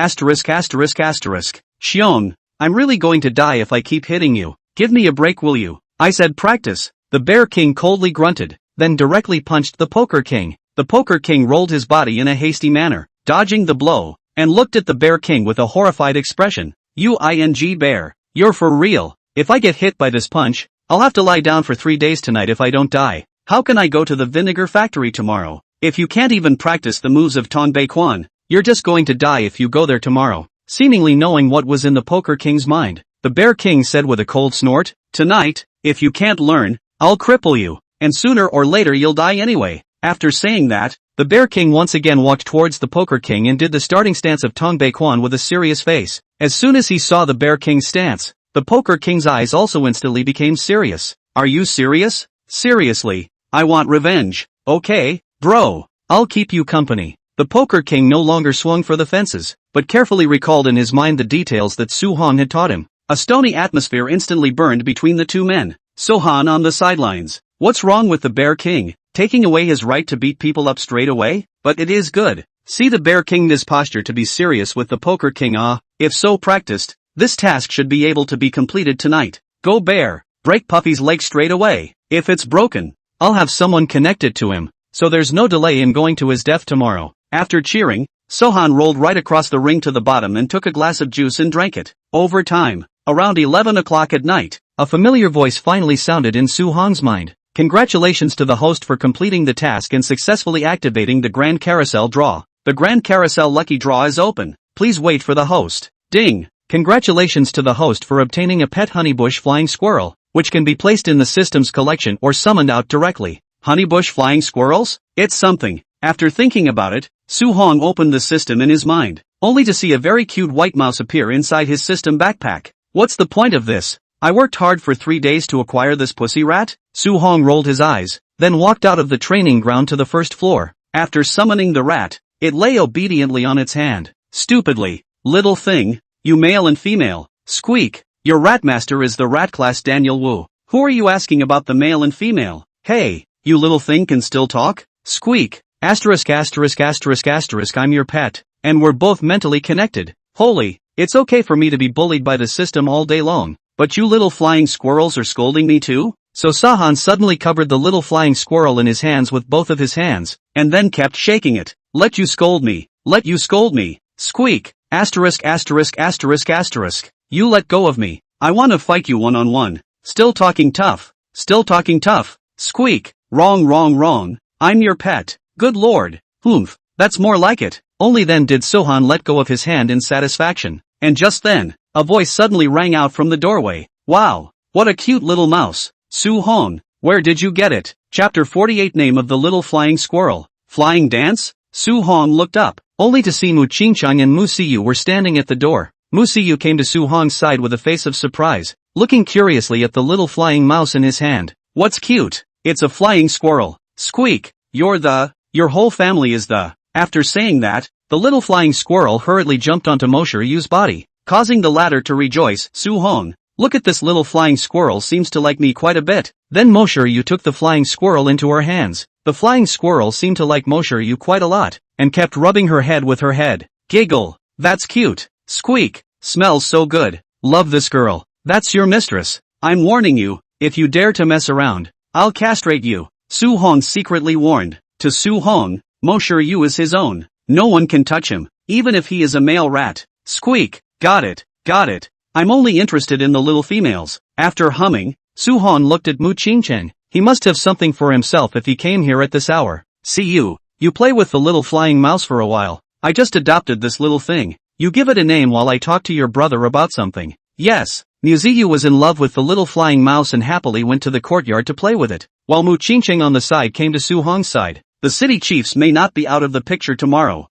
Xiong, I'm really going to die if I keep hitting you. Give me a break, will you? I said practice. The Bear King coldly grunted, then directly punched the Poker King. The Poker King rolled his body in a hasty manner, dodging the blow, and looked at the Bear King with a horrified expression. You ING bear, you're for real. If I get hit by this punch, I'll have to lie down for 3 days tonight if I don't die. How can I go to the vinegar factory tomorrow? If you can't even practice the moves of Tongbei Quan, you're just going to die if you go there tomorrow. Seemingly knowing what was in the Poker King's mind, the Bear King said with a cold snort, tonight, if you can't learn, I'll cripple you, and sooner or later you'll die anyway. After saying that, the Bear King once again walked towards the Poker King and did the starting stance of Tongbei Quan with a serious face. As soon as he saw the Bear King's stance, the Poker King's eyes also instantly became serious. Are you serious? Seriously, I want revenge. Okay, bro, I'll keep you company. The Poker King no longer swung for the fences, but carefully recalled in his mind the details that Su-hong had taught him. A stony atmosphere instantly burned between the two men. Sohan on the sidelines. What's wrong with the Bear King? Taking away his right to beat people up straight away? But it is good. See the Bear King this posture to be serious with the Poker King. If so practiced, this task should be able to be completed tonight. Go Bear, break Puffy's leg straight away. If it's broken, I'll have someone connected to him, so there's no delay in going to his death tomorrow. After cheering, Sohan rolled right across the ring to the bottom and took a glass of juice and drank it. Over time, around 11 o'clock at night, a familiar voice finally sounded in Su-hong's mind. Congratulations to the host for completing the task and successfully activating the Grand Carousel draw. The Grand Carousel lucky draw is open. Please wait for the host. Ding! Congratulations to the host for obtaining a pet honeybush flying squirrel, which can be placed in the system's collection or summoned out directly. Honeybush flying squirrels? It's something. After thinking about it, Su-hong opened the system in his mind, only to see a very cute white mouse appear inside his system backpack. What's the point of this? I worked hard for 3 days to acquire this pussy rat? Su-hong rolled his eyes, then walked out of the training ground to the first floor. After summoning the rat, it lay obediently on its hand. Stupidly, little thing, you male and female, squeak, your rat master is the rat class Daniel Wu. Who are you asking about the male and female? Hey, you little thing can still talk? Squeak. Asterisk asterisk asterisk asterisk I'm your pet, and we're both mentally connected. Holy, it's okay for me to be bullied by the system all day long, but you little flying squirrels are scolding me too? So Sahan suddenly covered the little flying squirrel in his hands with both of his hands, and then kept shaking it. Let you scold me. Let you scold me. Squeak. Asterisk asterisk asterisk asterisk. You let go of me. I want to fight you one-on-one. Still talking tough. Still talking tough. Squeak. Wrong wrong wrong. I'm your pet. Good lord. Oomph. That's more like it. Only then did Sohan let go of his hand in satisfaction. And just then, a voice suddenly rang out from the doorway. Wow. What a cute little mouse. Su-hong. Where did you get it? Chapter 48 Name of the Little Flying Squirrel. Flying Dance? Su-hong looked up, only to see Mu Qingcheng and Mu Siyu were standing at the door. Mu Siyu came to Su-hong's side with a face of surprise, looking curiously at the little flying mouse in his hand. What's cute? It's a flying squirrel. Squeak. Your whole family is the. After saying that, the little flying squirrel hurriedly jumped onto Moshe Yu's body, causing the latter to rejoice. Su-hong, look at this little flying squirrel, seems to like me quite a bit. Then Moshe Yu took the flying squirrel into her hands. The flying squirrel seemed to like Moshe Yu quite a lot, and kept rubbing her head with her head. Giggle. That's cute. Squeak. Smells so good. Love this girl. That's your mistress. I'm warning you, if you dare to mess around, I'll castrate you. Su-hong secretly warned. To Su-hong, Moshe Yu is his own. No one can touch him, even if he is a male rat. Squeak. Got it. Got it. I'm only interested in the little females. After humming, Su-hong looked at Mu Qingcheng. He must have something for himself if he came here at this hour. See you play with the little flying mouse for a while. I just adopted this little thing. You give it a name while I talk to your brother about something. Yes. Muyu was in love with the little flying mouse and happily went to the courtyard to play with it, while Mu Qingcheng on the side came to Su-hong's side. The city chiefs may not be out of the picture tomorrow.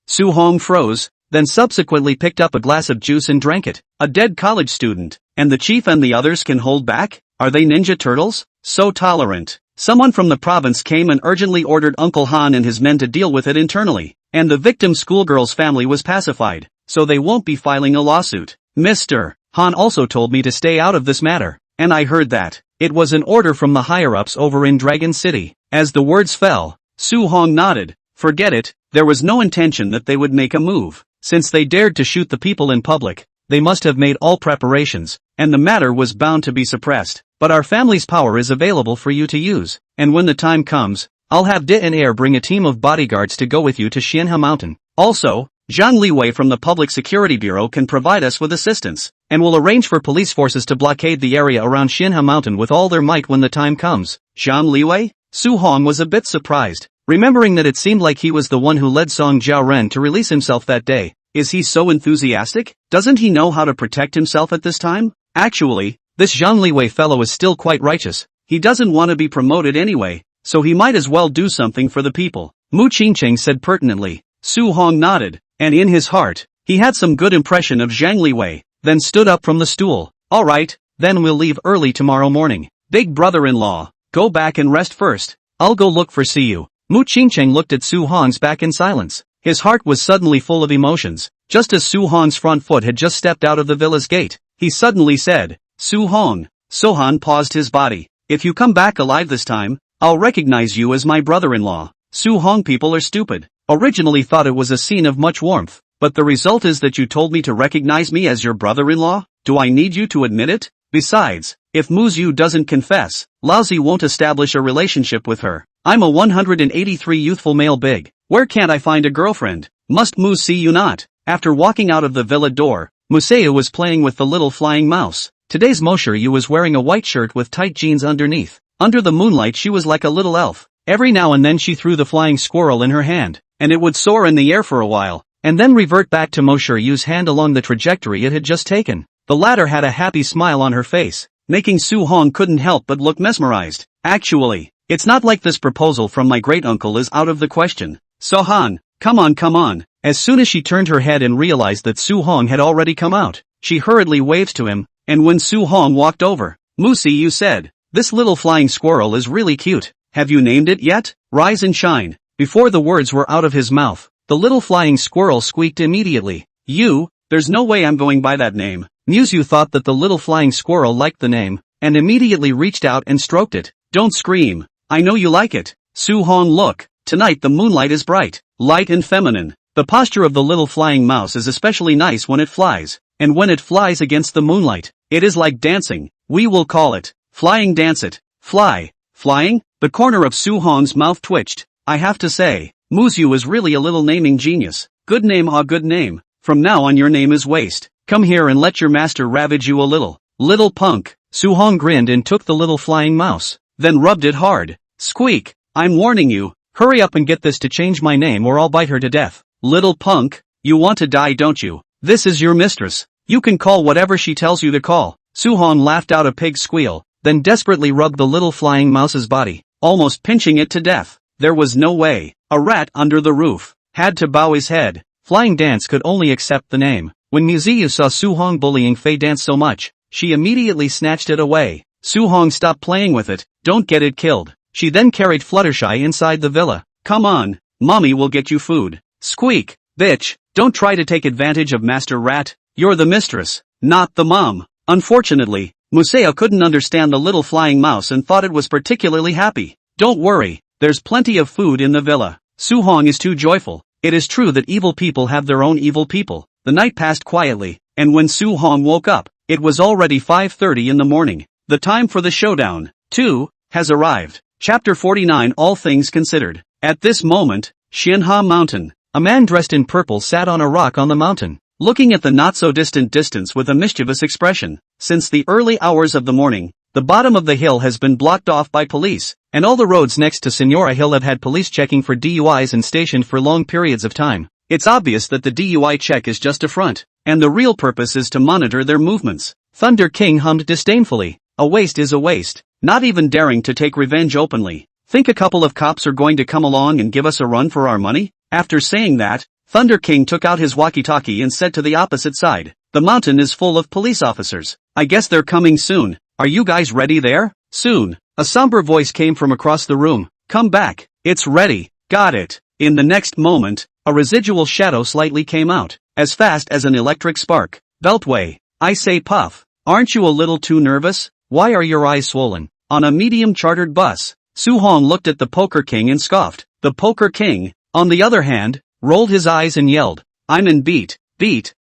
Su-hong froze, then subsequently picked up a glass of juice and drank it. A dead college student, and the chief and the others can hold back? Are they Ninja Turtles? So tolerant. Someone from the province came and urgently ordered Uncle Han and his men to deal with it internally, and the victim schoolgirl's family was pacified, so they won't be filing a lawsuit. Mr. Han also told me to stay out of this matter, and I heard that. It was an order from the higher-ups over in Dragon City. As the words fell, Su-hong nodded. Forget it, there was no intention that they would make a move. Since they dared to shoot the people in public, they must have made all preparations, and the matter was bound to be suppressed. But our family's power is available for you to use, and when the time comes, I'll have De and Air bring a team of bodyguards to go with you to Xianhe Mountain. Also, Zhang Liwei from the Public Security Bureau can provide us with assistance, and will arrange for police forces to blockade the area around Xianhe Mountain with all their might when the time comes. Zhang Liwei? Su-hong was a bit surprised, remembering that it seemed like he was the one who led Song Jiaoren to release himself that day. Is he so enthusiastic? Doesn't he know how to protect himself at this time? Actually, this Zhang Liwei fellow is still quite righteous. He doesn't want to be promoted anyway, so he might as well do something for the people. Mu Qingcheng said pertinently. Su-hong nodded, and in his heart, he had some good impression of Zhang Liwei, then stood up from the stool. Alright, then we'll leave early tomorrow morning. Big brother-in-law, go back and rest first. I'll go look for Siyu. Mu Qingcheng looked at Su-hong's back in silence. His heart was suddenly full of emotions. Just as Su-hong's front foot had just stepped out of the villa's gate, he suddenly said, Su-hong. Sohan paused his body. If you come back alive this time, I'll recognize you as my brother-in-law. Su-hong people are stupid. Originally thought it was a scene of much warmth, but the result is that you told me to recognize me as your brother-in-law? Do I need you to admit it? Besides, if Muyu doesn't confess, Laozi won't establish a relationship with her. I'm a 183 youthful male big. Where can't I find a girlfriend? Must Mu see you not? After walking out of the villa door, Museo was playing with the little flying mouse. Today's Moshe Yu was wearing a white shirt with tight jeans underneath. Under the moonlight she was like a little elf. Every now and then she threw the flying squirrel in her hand, and it would soar in the air for a while, and then revert back to Moshe Yu's hand along the trajectory it had just taken. The latter had a happy smile on her face, making Su-hong couldn't help but look mesmerized. Actually, it's not like this proposal from my great-uncle is out of the question. Sohan, come on. As soon as she turned her head and realized that Su-hong had already come out, she hurriedly waved to him, and when Su-hong walked over, Musi Yu said, this little flying squirrel is really cute. Have you named it yet? Rise and shine. Before the words were out of his mouth, the little flying squirrel squeaked immediately. There's no way I'm going by that name. Muyu thought that the little flying squirrel liked the name, and immediately reached out and stroked it. Don't scream. I know you like it. Su-hong, look. Tonight the moonlight is bright, light and feminine. The posture of the little flying mouse is especially nice when it flies, and when it flies against the moonlight, it is like dancing. We will call it flying dance it. Fly. Flying? The corner of Su-hong's mouth twitched. I have to say, Muyu is really a little naming genius. Good name, good name. From now on your name is Waste. Come here and let your master ravage you a little. Little punk. Su-hong grinned and took the little flying mouse, then rubbed it hard. Squeak. I'm warning you. Hurry up and get this to change my name or I'll bite her to death. Little punk. You want to die, don't you? This is your mistress. You can call whatever she tells you to call. Su-hong laughed out a pig squeal, then desperately rubbed the little flying mouse's body, almost pinching it to death. There was no way. A rat under the roof had to bow his head. Flying Dance could only accept the name. When Muyu saw Su-hong bullying Fei Dance so much, she immediately snatched it away. Su-hong, stop playing with it, don't get it killed. She then carried Fluttershy inside the villa. Come on, mommy will get you food. Squeak, bitch, don't try to take advantage of Master Rat. You're the mistress, not the mom. Unfortunately, Museo couldn't understand the little flying mouse and thought it was particularly happy. Don't worry, there's plenty of food in the villa. Su-hong is too joyful. It is true that evil people have their own evil people. The night passed quietly, and when Su-hong woke up, it was already 5:30 in the morning. The time for the showdown, 2, has arrived. Chapter 49, All Things Considered. At this moment, Shinha Mountain. A man dressed in purple sat on a rock on the mountain, looking at the not-so-distant distance with a mischievous expression. Since the early hours of the morning, the bottom of the hill has been blocked off by police, and all the roads next to Senora Hill have had police checking for DUIs and stationed for long periods of time. It's obvious that the DUI check is just a front, and the real purpose is to monitor their movements. Thunder King hummed disdainfully. A waste is a waste, not even daring to take revenge openly. Think a couple of cops are going to come along and give us a run for our money? After saying that, Thunder King took out his walkie-talkie and said to the opposite side, the mountain is full of police officers. I guess they're coming soon. Are you guys ready there? Soon. A somber voice came from across the room. Come back. It's ready. Got it. In the next moment, a residual shadow slightly came out, as fast as an electric spark. Beltway. I say, Puff. Aren't you a little too nervous? Why are your eyes swollen? On a medium chartered bus, Su-hong looked at the Poker King and scoffed. The Poker King, on the other hand, rolled his eyes and yelled, I'm in beat,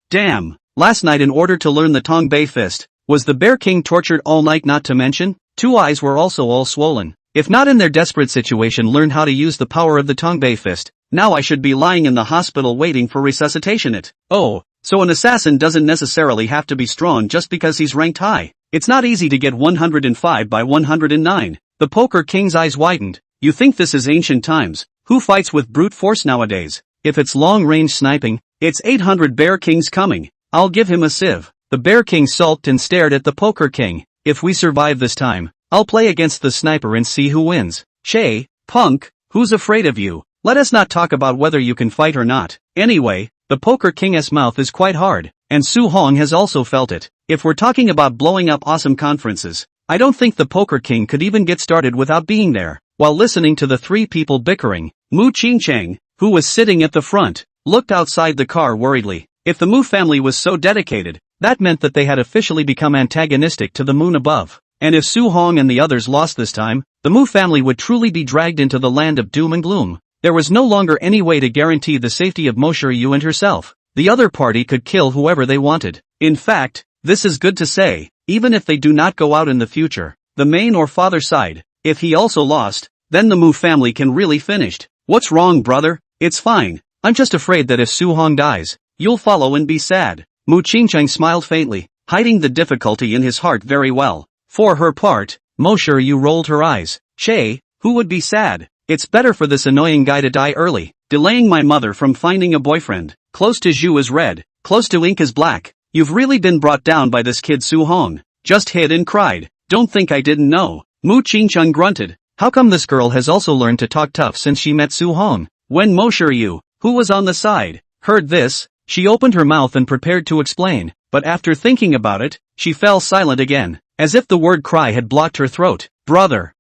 damn. Last night, in order to learn the Tongbei Fist, was the Bear King tortured all night? Not to mention, 2 eyes were also all swollen. If not in their desperate situation learned how to use the power of the Tongbei Fist, now I should be lying in the hospital waiting for resuscitation. Oh, so an assassin doesn't necessarily have to be strong just because he's ranked high. It's not easy to get 105 by 109. The Poker King's eyes widened. You think this is ancient times? Who fights with brute force nowadays? If it's long-range sniping, it's 800 Bear Kings coming. I'll give him a sieve. The Bear King sulked and stared at the Poker King. If we survive this time, I'll play against the sniper and see who wins. Che, punk, who's afraid of you? Let us not talk about whether you can fight or not. Anyway, the Poker King's mouth is quite hard, and Su-hong has also felt it. If we're talking about blowing up awesome conferences, I don't think the Poker King could even get started without being there. While listening to the 3 people bickering, Mu Qingcheng, who was sitting at the front, looked outside the car worriedly. If the Mu family was so dedicated, that meant that they had officially become antagonistic to the moon above. And if Su-hong and the others lost this time, the Mu family would truly be dragged into the land of doom and gloom. There was no longer any way to guarantee the safety of Moshiru and herself. The other party could kill whoever they wanted. In fact, this is good to say, even if they do not go out in the future, the main or father side, if he also lost, then the Mu family can really finished. What's wrong, brother? It's fine. I'm just afraid that if Su-hong dies, you'll follow and be sad. Mu Qingcheng smiled faintly, hiding the difficulty in his heart very well. For her part, Moshiru rolled her eyes. Che, who would be sad? It's better for this annoying guy to die early, delaying my mother from finding a boyfriend. Close to Zhu is red, close to ink is black. You've really been brought down by this kid Su-hong. Just hid and cried. Don't think I didn't know. Mu Qingcheng grunted. How come this girl has also learned to talk tough since she met Su-hong? When Moshiru, who was on the side, heard this, she opened her mouth and prepared to explain, but after thinking about it, she fell silent again, as if the word cry had blocked her throat. Brother,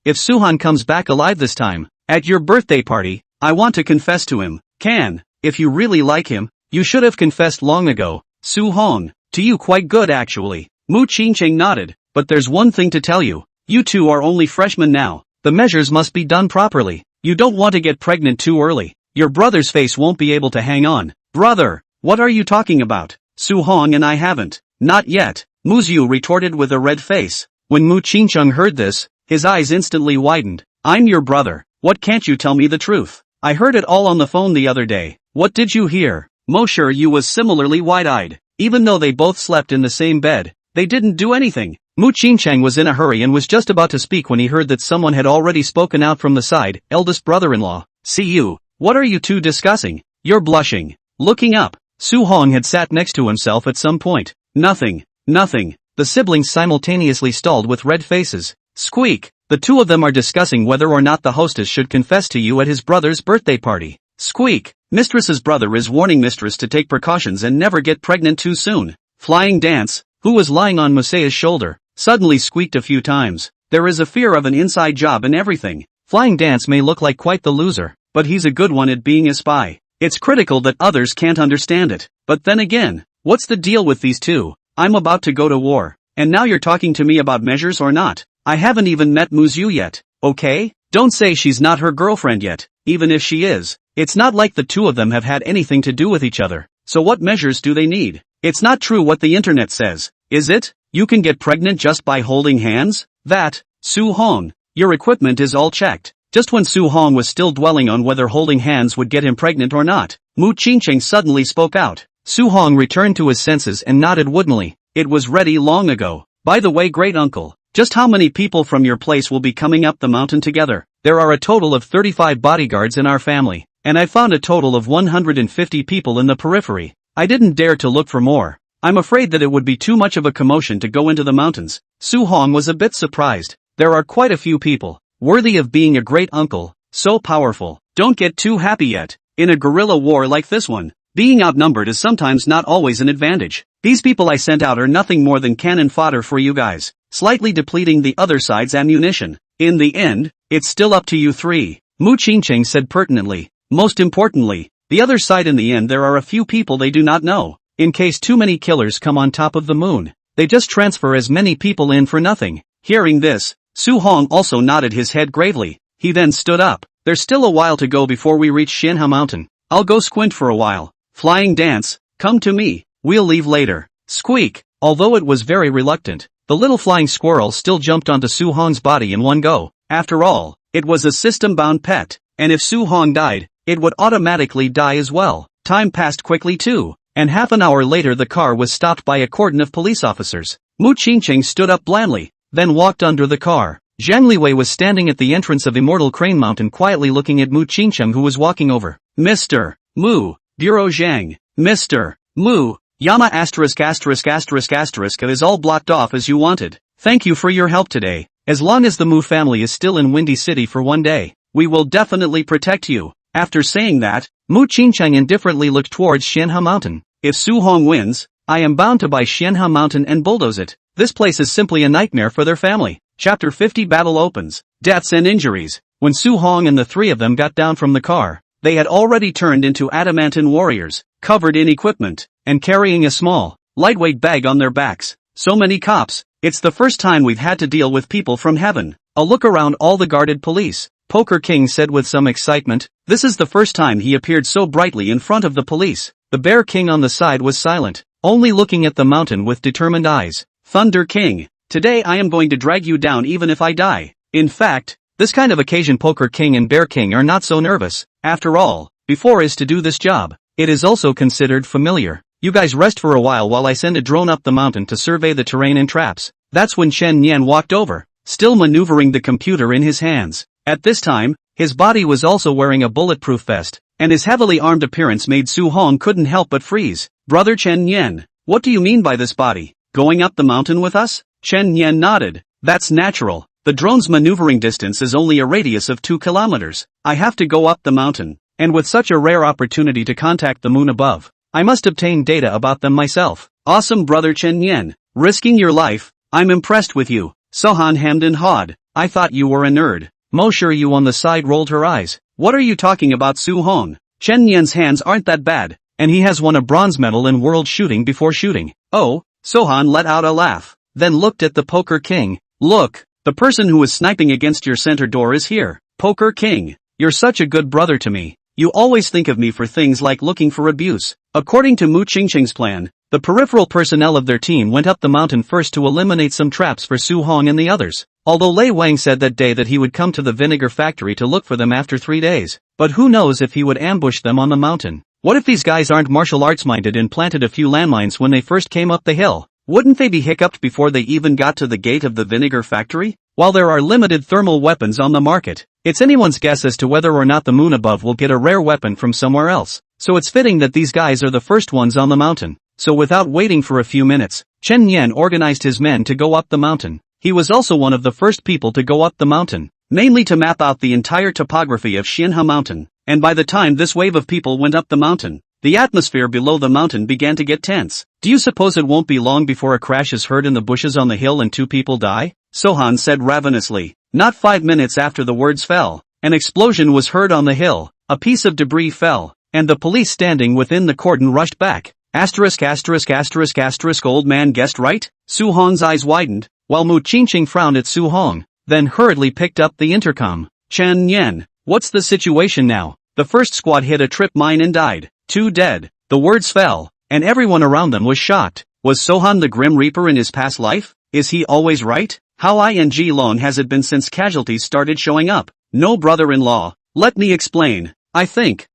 if Su-hong comes back alive this time, at your birthday party, I want to confess to him. If you really like him, you should have confessed long ago. Su-hong, to you quite good actually. Mu Qingcheng nodded. but there's one thing to tell you. You two are only freshmen now. The measures must be done properly. You don't want to get pregnant too early. Your brother's face won't be able to hang on. Brother, what are you talking about? Su-hong and I haven't. Not yet, Muyu retorted with a red face. When Mu Qingcheng heard this, his eyes instantly widened. I'm your brother. What can't you tell me the truth? I heard it all on the phone the other day. What did you hear? Mo Yu was similarly wide-eyed. Even though they both slept in the same bed, they didn't do anything. Mu Qingcheng was in a hurry and was just about to speak when he heard that someone had already spoken out from the side. Eldest brother-in-law. See you. What are you two discussing? You're blushing. Looking up, Su-hong had sat next to himself at some point. Nothing. The siblings simultaneously stalled with red faces. Squeak. The two of them are discussing whether or not the hostess should confess to you at his brother's birthday party. Squeak. Mistress's brother is warning mistress to take precautions and never get pregnant too soon. Flying Dance, who was lying on Musea's shoulder, suddenly squeaked a few times. There is a fear of an inside job and everything. Flying Dance may look like quite the loser, but he's a good one at being a spy. It's critical that others can't understand it. But then again, what's the deal with these two? I'm about to go to war, and now you're talking to me about measures or not? I haven't even met Muyu yet, okay? Don't say she's not her girlfriend yet, even if she is. It's not like the two of them have had anything to do with each other, so what measures do they need? It's not true what the internet says, is it? You can get pregnant just by holding hands? That, Su-hong, your equipment is all checked. Just when Su-hong was still dwelling on whether holding hands would get him pregnant or not, Mu Qingcheng suddenly spoke out. Su-hong returned to his senses and nodded woodenly. It was ready long ago. By the way, great uncle, just how many people from your place will be coming up the mountain together? There are a total of 35 bodyguards in our family, and I found a total of 150 people in the periphery. I didn't dare to look for more. I'm afraid that it would be too much of a commotion to go into the mountains. Su-hong was a bit surprised. There are quite a few people. Worthy of being a great uncle, so powerful. Don't get too happy yet. In a guerrilla war like this one, being outnumbered is sometimes not always an advantage. These people I sent out are nothing more than cannon fodder for you guys, slightly depleting the other side's ammunition. In the end, it's still up to you three, Mu Qingcheng said pertinently. Most importantly, the other side in the end there are a few people they do not know. In case too many killers come on top of the moon, they just transfer as many people in for nothing. Hearing this, Su-hong also nodded his head gravely. He then stood up. There's still a while to go before we reach Xianhe Mountain. I'll go squint for a while. Flying Dance, come to me. We'll leave later. Squeak. Although it was very reluctant, the little flying squirrel still jumped onto Su-hong's body in one go. After all, it was a system-bound pet, and if Su-hong died, it would automatically die as well. Time passed quickly too, and half an hour later the car was stopped by a cordon of police officers. Mu Qingcheng stood up blandly, then walked under the car. Zhang Liwei was standing at the entrance of Immortal Crane Mountain quietly looking at Mu Qingcheng who was walking over. Mr. Mu, Bureau Zhang, Mr. Mu, Yama ***** is all blocked off as you wanted. Thank you for your help today. As long as the Mu family is still in Windy City for one day, we will definitely protect you. After saying that, Mu Qingcheng indifferently looked towards Xianhe Mountain. If Su-hong wins, I am bound to buy Xianhe Mountain and bulldoze it. This place is simply a nightmare for their family. Chapter 50 Battle opens. Deaths and injuries. When Su-hong and the three of them got down from the car, they had already turned into adamantine warriors, covered in equipment, and carrying a small, lightweight bag on their backs. So many cops. It's the first time we've had to deal with people from heaven. A look around all the guarded police. Poker King said with some excitement. This is the first time he appeared so brightly in front of the police. The Bear King on the side was silent, only looking at the mountain with determined eyes. Thunder King, today I am going to drag you down even if I die. In fact, this kind of occasion Poker King and Bear King are not so nervous. After all, before is to do this job. It is also considered familiar. You guys rest for a while I send a drone up the mountain to survey the terrain and traps. That's when Chen Nian walked over, still maneuvering the computer in his hands. At this time, his body was also wearing a bulletproof vest, and his heavily armed appearance made Su-hong couldn't help but freeze. Brother Chen Nian, what do you mean by this body? Going up the mountain with us? Chen Nian nodded. That's natural. The drone's maneuvering distance is only a radius of 2 kilometers. I have to go up the mountain, and with such a rare opportunity to contact the moon above, I must obtain data about them myself. Awesome brother Chen Nian, risking your life, I'm impressed with you. Sohan hemmed and hawed. I thought you were a nerd. Mo Yu on the side rolled her eyes. What are you talking about Su-hong? Chen Nian's hands aren't that bad, and he has won a bronze medal in world shooting before shooting. Oh, Sohan let out a laugh. then looked at the Poker King. Look, the person who was sniping against your center door is here. Poker King, you're such a good brother to me. You always think of me for things like looking for abuse. According to Mu Qingqing's plan, the peripheral personnel of their team went up the mountain first to eliminate some traps for Su Hong and the others. Although Lei Wang said that day that he would come to the vinegar factory to look for them after 3 days. But who knows if he would ambush them on the mountain. What if these guys aren't martial arts minded and planted a few landmines when they first came up the hill? Wouldn't they be hiccuped before they even got to the gate of the vinegar factory? While there are limited thermal weapons on the market, it's anyone's guess as to whether or not the moon above will get a rare weapon from somewhere else. So it's fitting that these guys are the first ones on the mountain. So without waiting for a few minutes, Chen Yan organized his men to go up the mountain. He was also one of the first people to go up the mountain, mainly to map out the entire topography of Xianhe Mountain. And by the time this wave of people went up the mountain, the atmosphere below the mountain began to get tense. Do you suppose it won't be long before a crash is heard in the bushes on the hill and 2 people die? Sohan said ravenously. Not 5 minutes after the words fell, an explosion was heard on the hill, a piece of debris fell, and the police standing within the cordon rushed back. Old man guessed right? Su Hong's eyes widened, while Mu Qingqing frowned at Su Hong, then hurriedly picked up the intercom. Chen Yan, what's the situation now? The first squad hit a trip mine and died. 2 dead. The words fell, and everyone around them was shocked. Was Sohan the Grim Reaper in his past life? Is he always right? How long has it been since casualties started showing up? No brother-in-law. Let me explain. I think.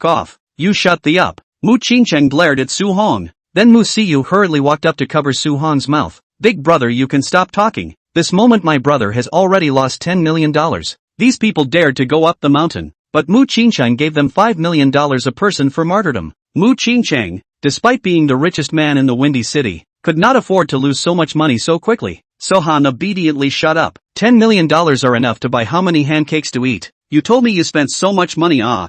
Off. You shut the up. Mu Qingqing glared at Su Hong. Then Mu Siyu hurriedly walked up to cover Su Hong's mouth. Big brother, you can stop talking. This moment my brother has already lost $10 million. These people dared to go up the mountain, but Mu Qingqing gave them $5 million a person for martyrdom. Mu Qingqing, despite being the richest man in the Windy City, could not afford to lose so much money so quickly. Sohan obediently shut up. $10 million are enough to buy how many pancakes to eat? You told me you spent so much money. I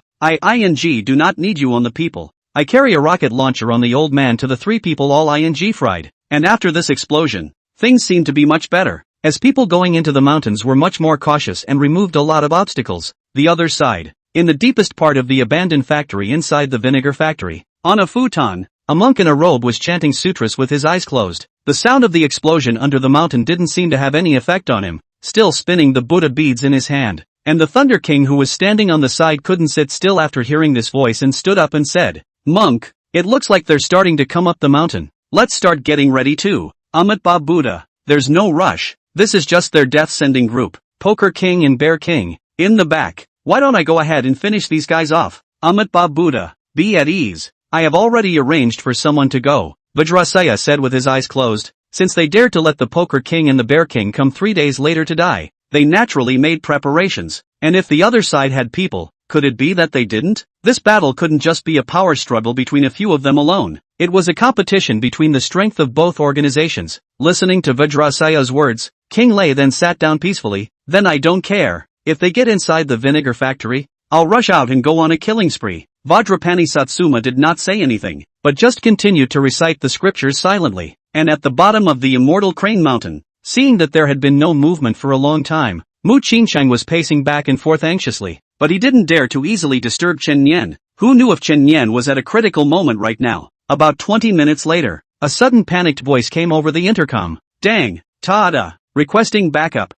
do not need you on the people. I carry a rocket launcher on the old man to the 3 people all fried. And after this explosion, things seemed to be much better, as people going into the mountains were much more cautious and removed a lot of obstacles. The other side, in the deepest part of the abandoned factory inside the vinegar factory, on a futon, a monk in a robe was chanting sutras with his eyes closed. The sound of the explosion under the mountain didn't seem to have any effect on him, still spinning the Buddha beads in his hand. And the Thunder King who was standing on the side couldn't sit still after hearing this voice and stood up and said, Monk, it looks like they're starting to come up the mountain. Let's start getting ready too. Amit Ba Buddha, there's no rush. This is just their death-sending group. Poker King and Bear King, in the back. Why don't I go ahead and finish these guys off? Amit Ba Buddha, be at ease. I have already arranged for someone to go, Vajrasaya said with his eyes closed. Since they dared to let the Poker King and the Bear King come 3 days later to die, they naturally made preparations. And if the other side had people, could it be that they didn't? This battle couldn't just be a power struggle between a few of them alone. It was a competition between the strength of both organizations. Listening to Vajrasaya's words, King Lei then sat down peacefully. Then I don't care. If they get inside the vinegar factory, I'll rush out and go on a killing spree. Vajrapani Satsuma did not say anything, but just continued to recite the scriptures silently. And at the bottom of the immortal Crane Mountain, seeing that there had been no movement for a long time, Mu Qingqing was pacing back and forth anxiously, but he didn't dare to easily disturb Chen Yan. Who knew if Chen Yan was at a critical moment right now? About 20 minutes later, a sudden panicked voice came over the intercom. Dang, Tada, requesting backup.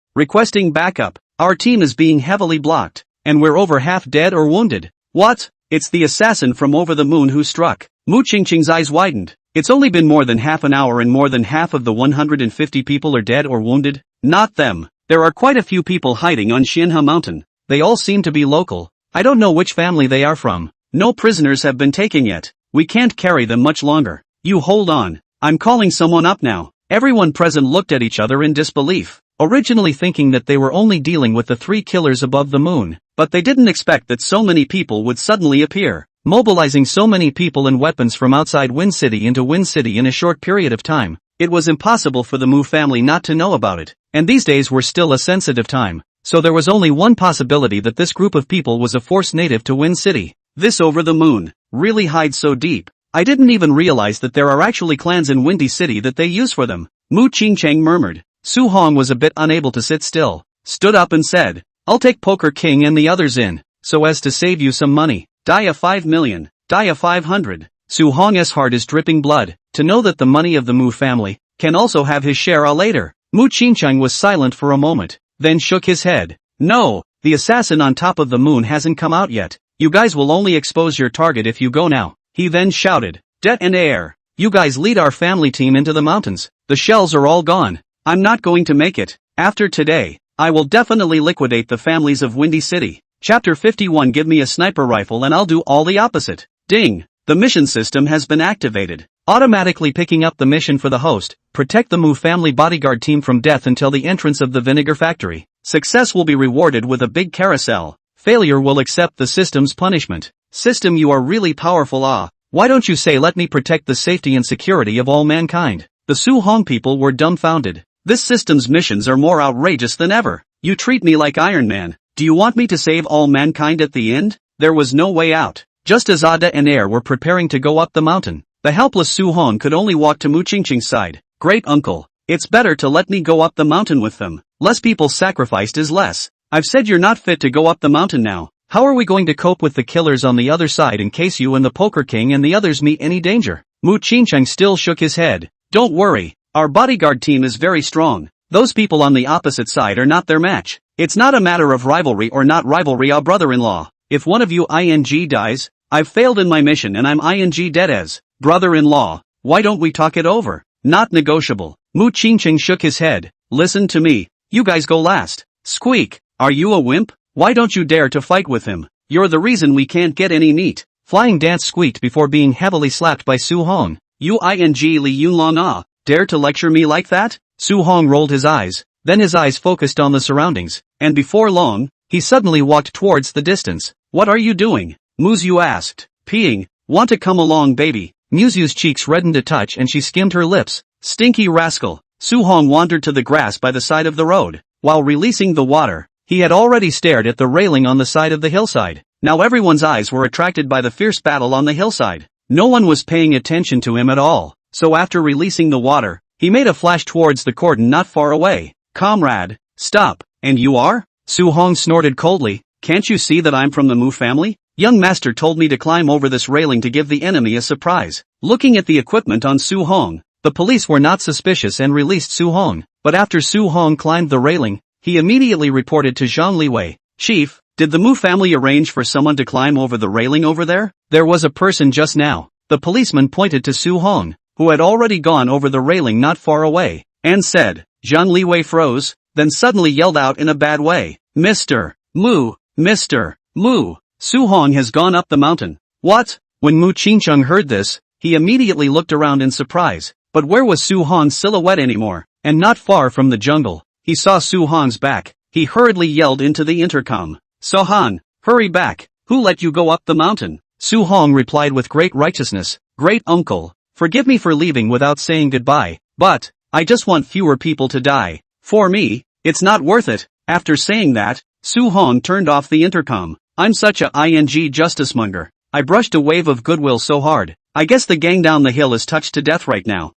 Our team is being heavily blocked, and we're over half dead or wounded. What? It's the assassin from over the moon who struck. Mu Qingqing's eyes widened. It's only been more than half an hour and more than half of the 150 people are dead or wounded. Not them. There are quite a few people hiding on Xianhe Mountain. They all seem to be local. I don't know which family they are from. No prisoners have been taken yet. We can't carry them much longer. You hold on. I'm calling someone up now. Everyone present looked at each other in disbelief, originally thinking that they were only dealing with the 3 killers above the moon, but they didn't expect that so many people would suddenly appear, mobilizing so many people and weapons from outside Wind City into Wind City in a short period of time. It was impossible for the Mu family not to know about it, and these days were still a sensitive time, so there was only one possibility that this group of people was a force native to Wind City. This over the moon really hides so deep. I didn't even realize that there are actually clans in Windy City that they use for them. Mu Qingqing murmured. Su Hong was a bit unable to sit still, stood up and said, I'll take Poker King and the others in, so as to save you some money. Dia 5 million, Dia 500. Su Hong's heart is dripping blood, to know that the money of the Mu family can also have his share later. Mu Qingcheng was silent for a moment, then shook his head. No, the assassin on top of the moon hasn't come out yet. You guys will only expose your target if you go now. He then shouted. Det and air. You guys lead our family team into the mountains. The shells are all gone. I'm not going to make it. After today, I will definitely liquidate the families of Windy City. Chapter 51. Give me a sniper rifle and I'll do all the opposite. Ding! The mission system has been activated. Automatically picking up the mission for the host, protect the Mu family bodyguard team from death until the entrance of the vinegar factory. Success will be rewarded with a big carousel. Failure will accept the system's punishment. System, you are really powerful. Why don't you say let me protect the safety and security of all mankind? The Su Hong people were dumbfounded. This system's missions are more outrageous than ever. You treat me like Iron Man. Do you want me to save all mankind at the end? There was no way out. Just as Ada and Air were preparing to go up the mountain, the helpless Su Hong could only walk to Mu Qingqing's side. Great uncle, it's better to let me go up the mountain with them. Less people sacrificed is less. I've said you're not fit to go up the mountain now. How are we going to cope with the killers on the other side in case you and the Poker King and the others meet any danger? Mu Qingqing still shook his head. Don't worry, our bodyguard team is very strong. Those people on the opposite side are not their match. It's not a matter of rivalry or not rivalry, our brother-in-law. If one of you dies, I've failed in my mission and I'm dead as brother-in-law. Why don't we talk it over? Not negotiable. Mu Qingqing shook his head. Listen to me. You guys go last. Squeak. Are you a wimp? Why don't you dare to fight with him? You're the reason we can't get any meat. Flying Dance squeaked before being heavily slapped by Su Hong. You Li Yunlong dare to lecture me like that? Su Hong rolled his eyes, then his eyes focused on the surroundings, and before long, he suddenly walked towards the distance. What are you doing? Muyu asked. Peeing. Want to come along, baby? Muyu's cheeks reddened a touch and she skimmed her lips. Stinky rascal. Su Hong wandered to the grass by the side of the road. While releasing the water, he had already stared at the railing on the side of the hillside. Now everyone's eyes were attracted by the fierce battle on the hillside. No one was paying attention to him at all, so after releasing the water, he made a flash towards the cordon not far away. Comrade, stop. And you are? Su Hong snorted coldly. Can't you see that I'm from the Mu family? Young master told me to climb over this railing to give the enemy a surprise. Looking at the equipment on Su Hong, the police were not suspicious and released Su Hong. But after Su Hong climbed the railing, he immediately reported to Zhang Liwei. Chief, did the Mu family arrange for someone to climb over the railing over there? There was a person just now. The policeman pointed to Su Hong, who had already gone over the railing not far away, and said. Zhang Liwei froze, then suddenly yelled out in a bad way. Mr. Mu, Mr. Mu, Su Hong has gone up the mountain. What? When Mu Qingqing heard this, he immediately looked around in surprise. But where was Su Hong's silhouette anymore? And not far from the jungle, he saw Su Hong's back. He hurriedly yelled into the intercom. Sohan, hurry back. Who let you go up the mountain? Su Hong replied with great righteousness. Great uncle, forgive me for leaving without saying goodbye, but I just want fewer people to die. For me, it's not worth it. After saying that, Su Hong turned off the intercom. I'm such a justicemonger. I brushed a wave of goodwill so hard. I guess the gang down the hill is touched to death right now.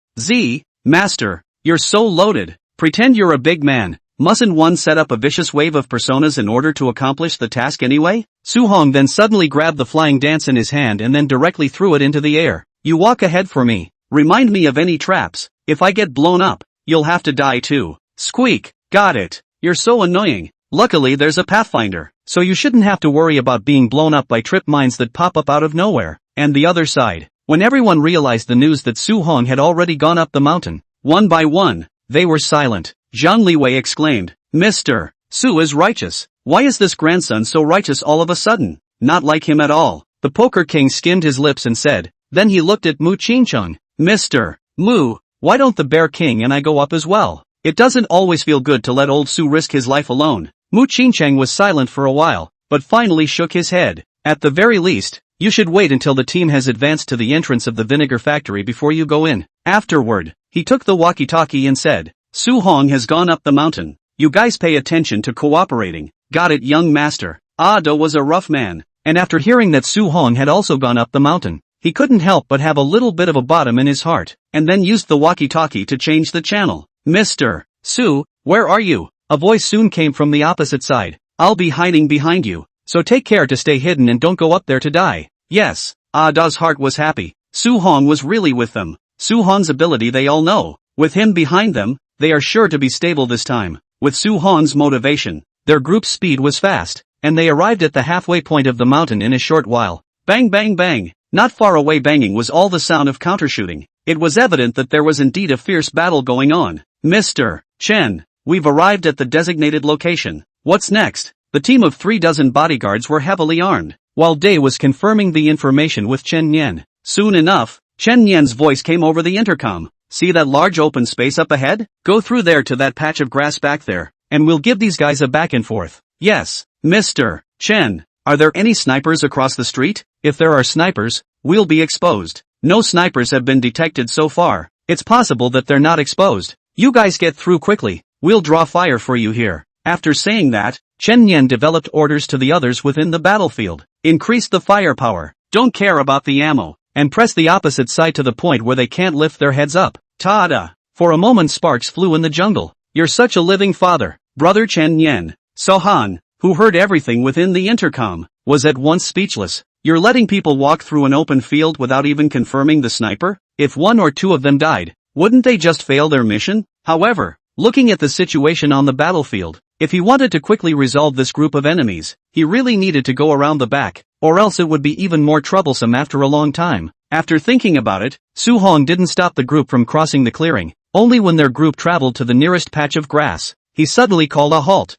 Master, you're so loaded. Pretend you're a big man. Mustn't one set up a vicious wave of personas in order to accomplish the task anyway? Su Hong then suddenly grabbed the flying dance in his hand and then directly threw it into the air. You walk ahead for me. Remind me of any traps. If I get blown up, you'll have to die too. Squeak. Got it. You're so annoying. Luckily there's a pathfinder, so you shouldn't have to worry about being blown up by trip mines that pop up out of nowhere. And the other side. When everyone realized the news that Su Hong had already gone up the mountain, one by one, they were silent. Zhang Liwei exclaimed, Mr. Su is righteous. Why is this grandson so righteous all of a sudden? Not like him at all. The Poker King skimmed his lips and said, then he looked at Mu Qingqing. Mr. Mu, why don't the Bear King and I go up as well? It doesn't always feel good to let old Su risk his life alone. Mu Qingqing was silent for a while, but finally shook his head. At the very least, you should wait until the team has advanced to the entrance of the vinegar factory before you go in. Afterward, he took the walkie-talkie and said, Su Hong has gone up the mountain. You guys pay attention to cooperating. Got it, young master. Do was a rough man. And after hearing that Su Hong had also gone up the mountain, he couldn't help but have a little bit of a bottom in his heart, and then used the walkie-talkie to change the channel. Mr. Su, where are you? A voice soon came from the opposite side. I'll be hiding behind you, so take care to stay hidden and don't go up there to die. Yes. Da's heart was happy. Su Hong was really with them. Su Hong's ability they all know. With him behind them, they are sure to be stable this time. With Su Hong's motivation, their group's speed was fast, and they arrived at the halfway point of the mountain in a short while. Bang bang bang! Not far away banging was all the sound of countershooting. It was evident that there was indeed a fierce battle going on. Mr. Chen, we've arrived at the designated location. What's next? The team of 36 bodyguards were heavily armed, while Day was confirming the information with Chen Yan. Soon enough, Chen Yan's voice came over the intercom. See that large open space up ahead? Go through there to that patch of grass back there, and we'll give these guys a back and forth. Yes, Mr. Chen. Are there any snipers across the street? If there are snipers, we'll be exposed. No snipers have been detected so far. It's possible that they're not exposed. You guys get through quickly. We'll draw fire for you here. After saying that, Chen Yan developed orders to the others within the battlefield. Increase the firepower. Don't care about the ammo. And press the opposite side to the point where they can't lift their heads up. Ta-da! For a moment sparks flew in the jungle. You're such a living father. Brother Chen Yan. Sohan, who heard everything within the intercom, was at once speechless. You're letting people walk through an open field without even confirming the sniper? If one or two of them died, wouldn't they just fail their mission? However, looking at the situation on the battlefield, if he wanted to quickly resolve this group of enemies, he really needed to go around the back, or else it would be even more troublesome after a long time. After thinking about it, Su Hong didn't stop the group from crossing the clearing. Only when their group traveled to the nearest patch of grass, he suddenly called a halt.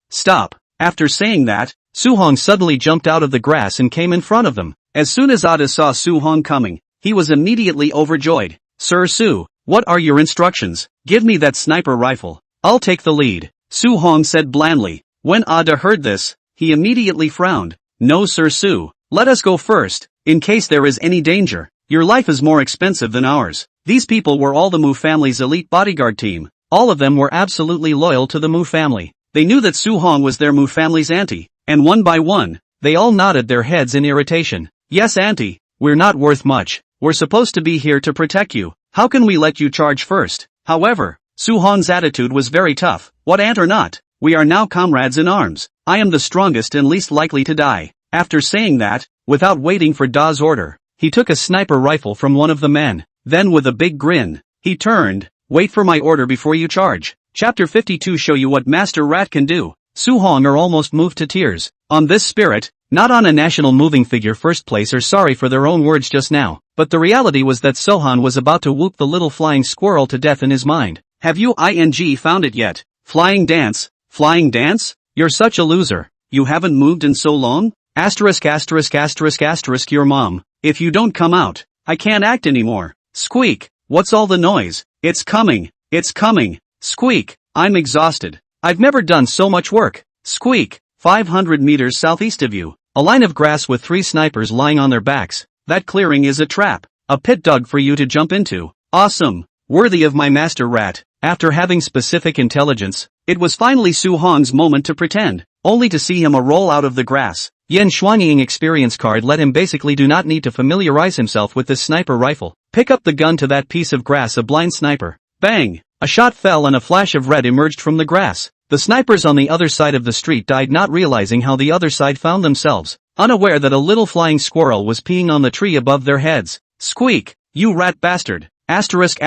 Stop. After saying that, Su Hong suddenly jumped out of the grass and came in front of them. As soon as Ada saw Su Hong coming, he was immediately overjoyed. Sir Su, what are your instructions? Give me that sniper rifle. I'll take the lead, Su Hong said blandly. When Ada heard this, he immediately frowned. No Sir Su, let us go first, in case there is any danger. Your life is more expensive than ours. These people were all the Mu family's elite bodyguard team. All of them were absolutely loyal to the Mu family. They knew that Su Hong was their Mu family's auntie, and one by one, they all nodded their heads in irritation. Yes auntie, we're not worth much. We're supposed to be here to protect you. How can we let you charge first? However, Su Hong's attitude was very tough. What aunt or not? We are now comrades in arms. I am the strongest and least likely to die. After saying that, without waiting for Da's order, he took a sniper rifle from one of the men. Then with a big grin, he turned. Wait for my order before you charge. Chapter 52 show you what Master Rat can do. Su Hong are almost moved to tears. On this spirit, not on a national moving figure first place are sorry for their own words just now, but the reality was that Sohan was about to whoop the little flying squirrel to death in his mind. Have you found it yet? Flying dance? Flying dance? You're such a loser. You haven't moved in so long? Asterisk your mom. If you don't come out, I can't act anymore. Squeak. What's all the noise? It's coming. Squeak. I'm exhausted. I've never done so much work. Squeak. 500 meters southeast of you. A line of grass with 3 snipers lying on their backs. That clearing is a trap. A pit dug for you to jump into. Awesome. Worthy of my Master Rat. After having specific intelligence, it was finally Su Hong's moment to pretend, only to see him roll out of the grass. Yan Xuanying experience card let him basically do not need to familiarize himself with this sniper rifle. Pick up the gun to that piece of grass, a blind sniper. Bang! A shot fell and a flash of red emerged from the grass. The snipers on the other side of the street died, not realizing how the other side found themselves, unaware that a little flying squirrel was peeing on the tree above their heads. Squeak! You rat bastard! Asterisk.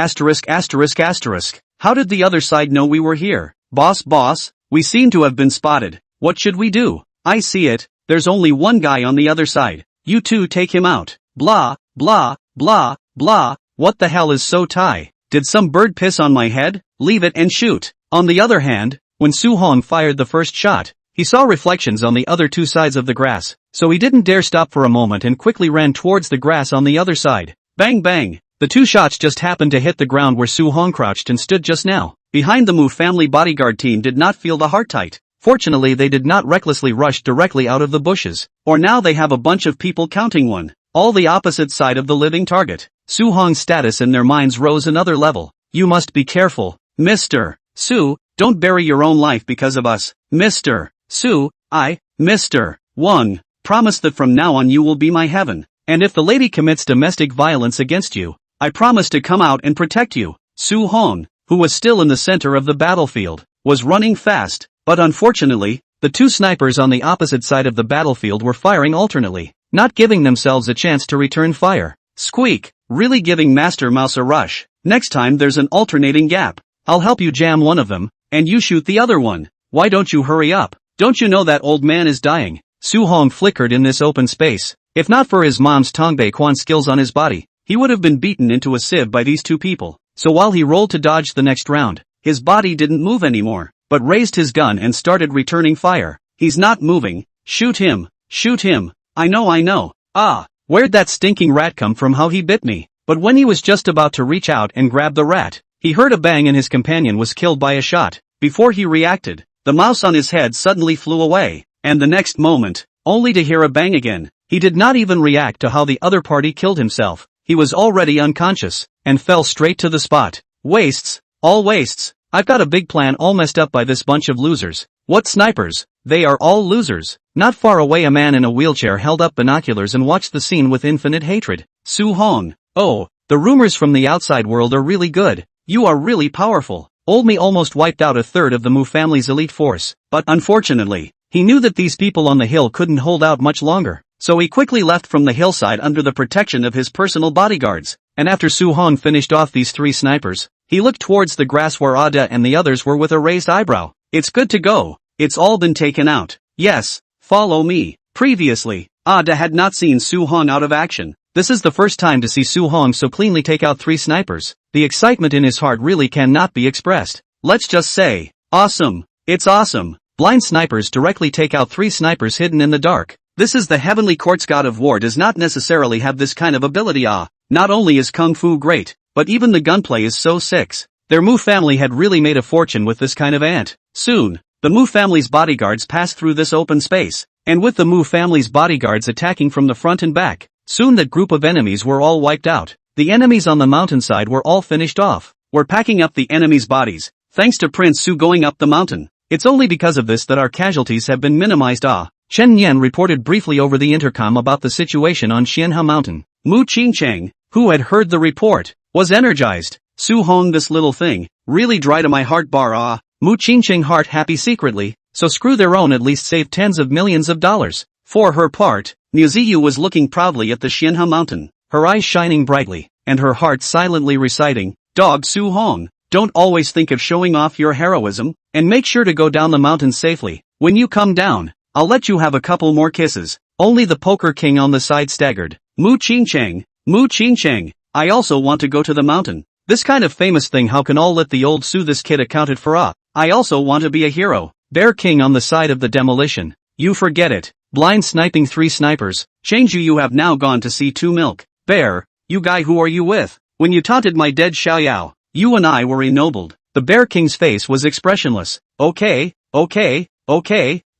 How did the other side know we were here? Boss, we seem to have been spotted. What should we do? I see it. There's only one guy on the other side. You two take him out. Blah. What the hell is so tie? Did some bird piss on my head? Leave it and shoot. On the other hand, when Su Hong fired the first shot, he saw reflections on the other 2 sides of the grass, so he didn't dare stop for a moment and quickly ran towards the grass on the other side. Bang bang! The 2 shots just happened to hit the ground where Su Hong crouched and stood just now. Behind the Mu family bodyguard team did not feel the heart tight. Fortunately they did not recklessly rush directly out of the bushes, or now they have a bunch of people counting one. All the opposite side of the living target. Su Hong's status in their minds rose another level. You must be careful, Mr. Su, don't bury your own life because of us. Mr. Su, Mr. Wang, promise that from now on you will be my heaven, and if the lady commits domestic violence against you, I promise to come out and protect you. Su Hong, who was still in the center of the battlefield, was running fast, but unfortunately, the 2 snipers on the opposite side of the battlefield were firing alternately, not giving themselves a chance to return fire. Squeak, really giving Master Mouse a rush. Next time there's an alternating gap. I'll help you jam one of them, and you shoot the other one. Why don't you hurry up? Don't you know that old man is dying? Su Hong flickered in this open space. If not for his mom's Tongbei Quan skills on his body, he would have been beaten into a sieve by these two people. So while he rolled to dodge the next round, his body didn't move anymore, but raised his gun and started returning fire. He's not moving. Shoot him. Shoot him. I know. Ah, where'd that stinking rat come from? How he bit me. But when he was just about to reach out and grab the rat, he heard a bang and his companion was killed by a shot. Before he reacted, the mouse on his head suddenly flew away, and the next moment, only to hear a bang again. He did not even react to how the other party killed himself. He was already unconscious, and fell straight to the spot. Wastes, all wastes. I've got a big plan all messed up by this bunch of losers. What snipers? They are all losers. Not far away a man in a wheelchair held up binoculars and watched the scene with infinite hatred. Su Hong. Oh, the rumors from the outside world are really good. You are really powerful. Old me almost wiped out a third of the Mu family's elite force, but unfortunately, he knew that these people on the hill couldn't hold out much longer. So he quickly left from the hillside under the protection of his personal bodyguards, and after Su Hong finished off these three snipers, he looked towards the grass where Ada and the others were with a raised eyebrow. It's good to go. It's all been taken out. Yes, follow me. Previously, Ada had not seen Su Hong out of action. This is the first time to see Su Hong so cleanly take out three snipers. The excitement in his heart really cannot be expressed. Let's just say, awesome. It's awesome. Blind snipers directly take out three snipers hidden in the dark. This is the Heavenly Court's God of War does not necessarily have this kind of ability. Not only is Kung Fu great, but even the gunplay is so sick. Their Mu family had really made a fortune with this kind of ant. Soon, the Mu family's bodyguards passed through this open space, and with the Mu family's bodyguards attacking from the front and back, soon that group of enemies were all wiped out. The enemies on the mountainside were all finished off. We're packing up the enemies' bodies, thanks to Prince Su going up the mountain. It's only because of this that our casualties have been minimized. Chen Yan reported briefly over the intercom about the situation on Xianhe Mountain. Mu Qingcheng, who had heard the report, was energized. Su Hong, this little thing, really dry to my heart. Mu Qingcheng heart happy secretly, so screw their own at least save tens of millions of dollars. For her part, Muyu was looking proudly at the Xianhe Mountain, her eyes shining brightly, and her heart silently reciting, Dog Su Hong, don't always think of showing off your heroism, and make sure to go down the mountain safely. When you come down, I'll let you have a couple more kisses. Only the Poker King on the side staggered. Mu Qingcheng, I also want to go to the mountain. This kind of famous thing, how can all let the old Su this kid accounted for? I also want to be a hero. Bear King on the side of the demolition. You forget it. Blind sniping three snipers. Changju, you have now gone to see two milk. Bear, you guy, who are you with? When you taunted my dead Xiaoyao, you and I were ennobled. The Bear King's face was expressionless. Okay,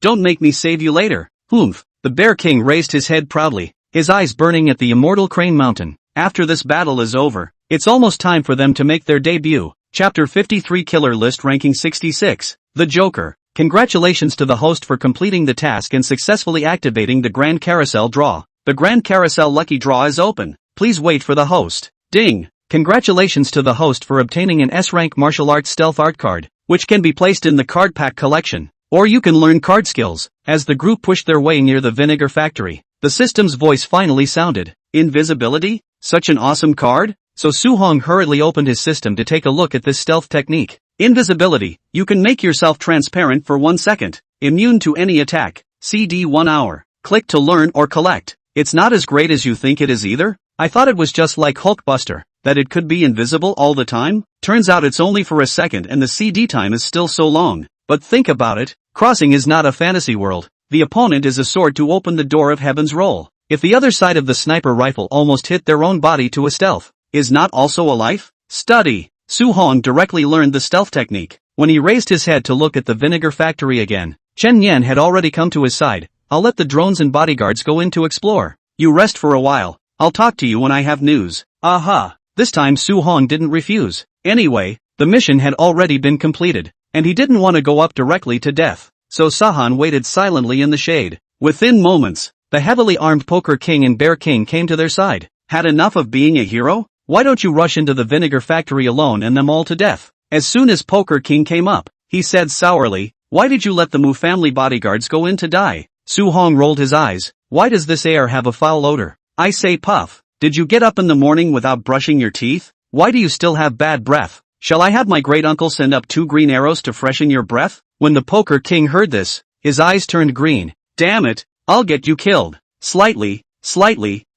don't make me save you later. Humph. The Bear King raised his head proudly, his eyes burning at the immortal Crane Mountain. After this battle is over, it's almost time for them to make their debut. Chapter 53, Killer List ranking 66. The Joker. Congratulations to the host for completing the task and successfully activating the Grand Carousel draw. The Grand Carousel lucky draw is open. Please wait for the host. Ding. Congratulations to the host for obtaining an S-rank martial arts stealth art card, which can be placed in the card pack collection. Or you can learn card skills. As the group pushed their way near the vinegar factory, the system's voice finally sounded. Invisibility? Such an awesome card? So Su Hong hurriedly opened his system to take a look at this stealth technique. Invisibility. You can make yourself transparent for 1 second. Immune to any attack. CD 1 hour. Click to learn or collect. It's not as great as you think it is either. I thought it was just like Hulkbuster, that it could be invisible all the time. Turns out it's only for a second and the CD time is still so long. But think about it. Crossing is not a fantasy world. The opponent is a sword to open the door of heaven's roll. If the other side of the sniper rifle almost hit their own body to a stealth, is not also a life? Study. Su Hong directly learned the stealth technique. When he raised his head to look at the vinegar factory again, Chen Yan had already come to his side. I'll let the drones and bodyguards go in to explore. You rest for a while. I'll talk to you when I have news. Aha. This time Su Hong didn't refuse. Anyway, the mission had already been completed, and he didn't want to go up directly to death. So Sahan waited silently in the shade. Within moments, the heavily armed Poker King and Bear King came to their side. Had enough of being a hero? Why don't you rush into the vinegar factory alone and them all to death? As soon as Poker King came up, he said sourly, why did you let the Mu family bodyguards go in to die? Su Hong rolled his eyes. Why does this air have a foul odor? I say puff. Did you get up in the morning without brushing your teeth? Why do you still have bad breath? Shall I have my great uncle send up 2 green arrows to freshen your breath? When the Poker King heard this, his eyes turned green. Damn it, I'll get you killed. Slightly,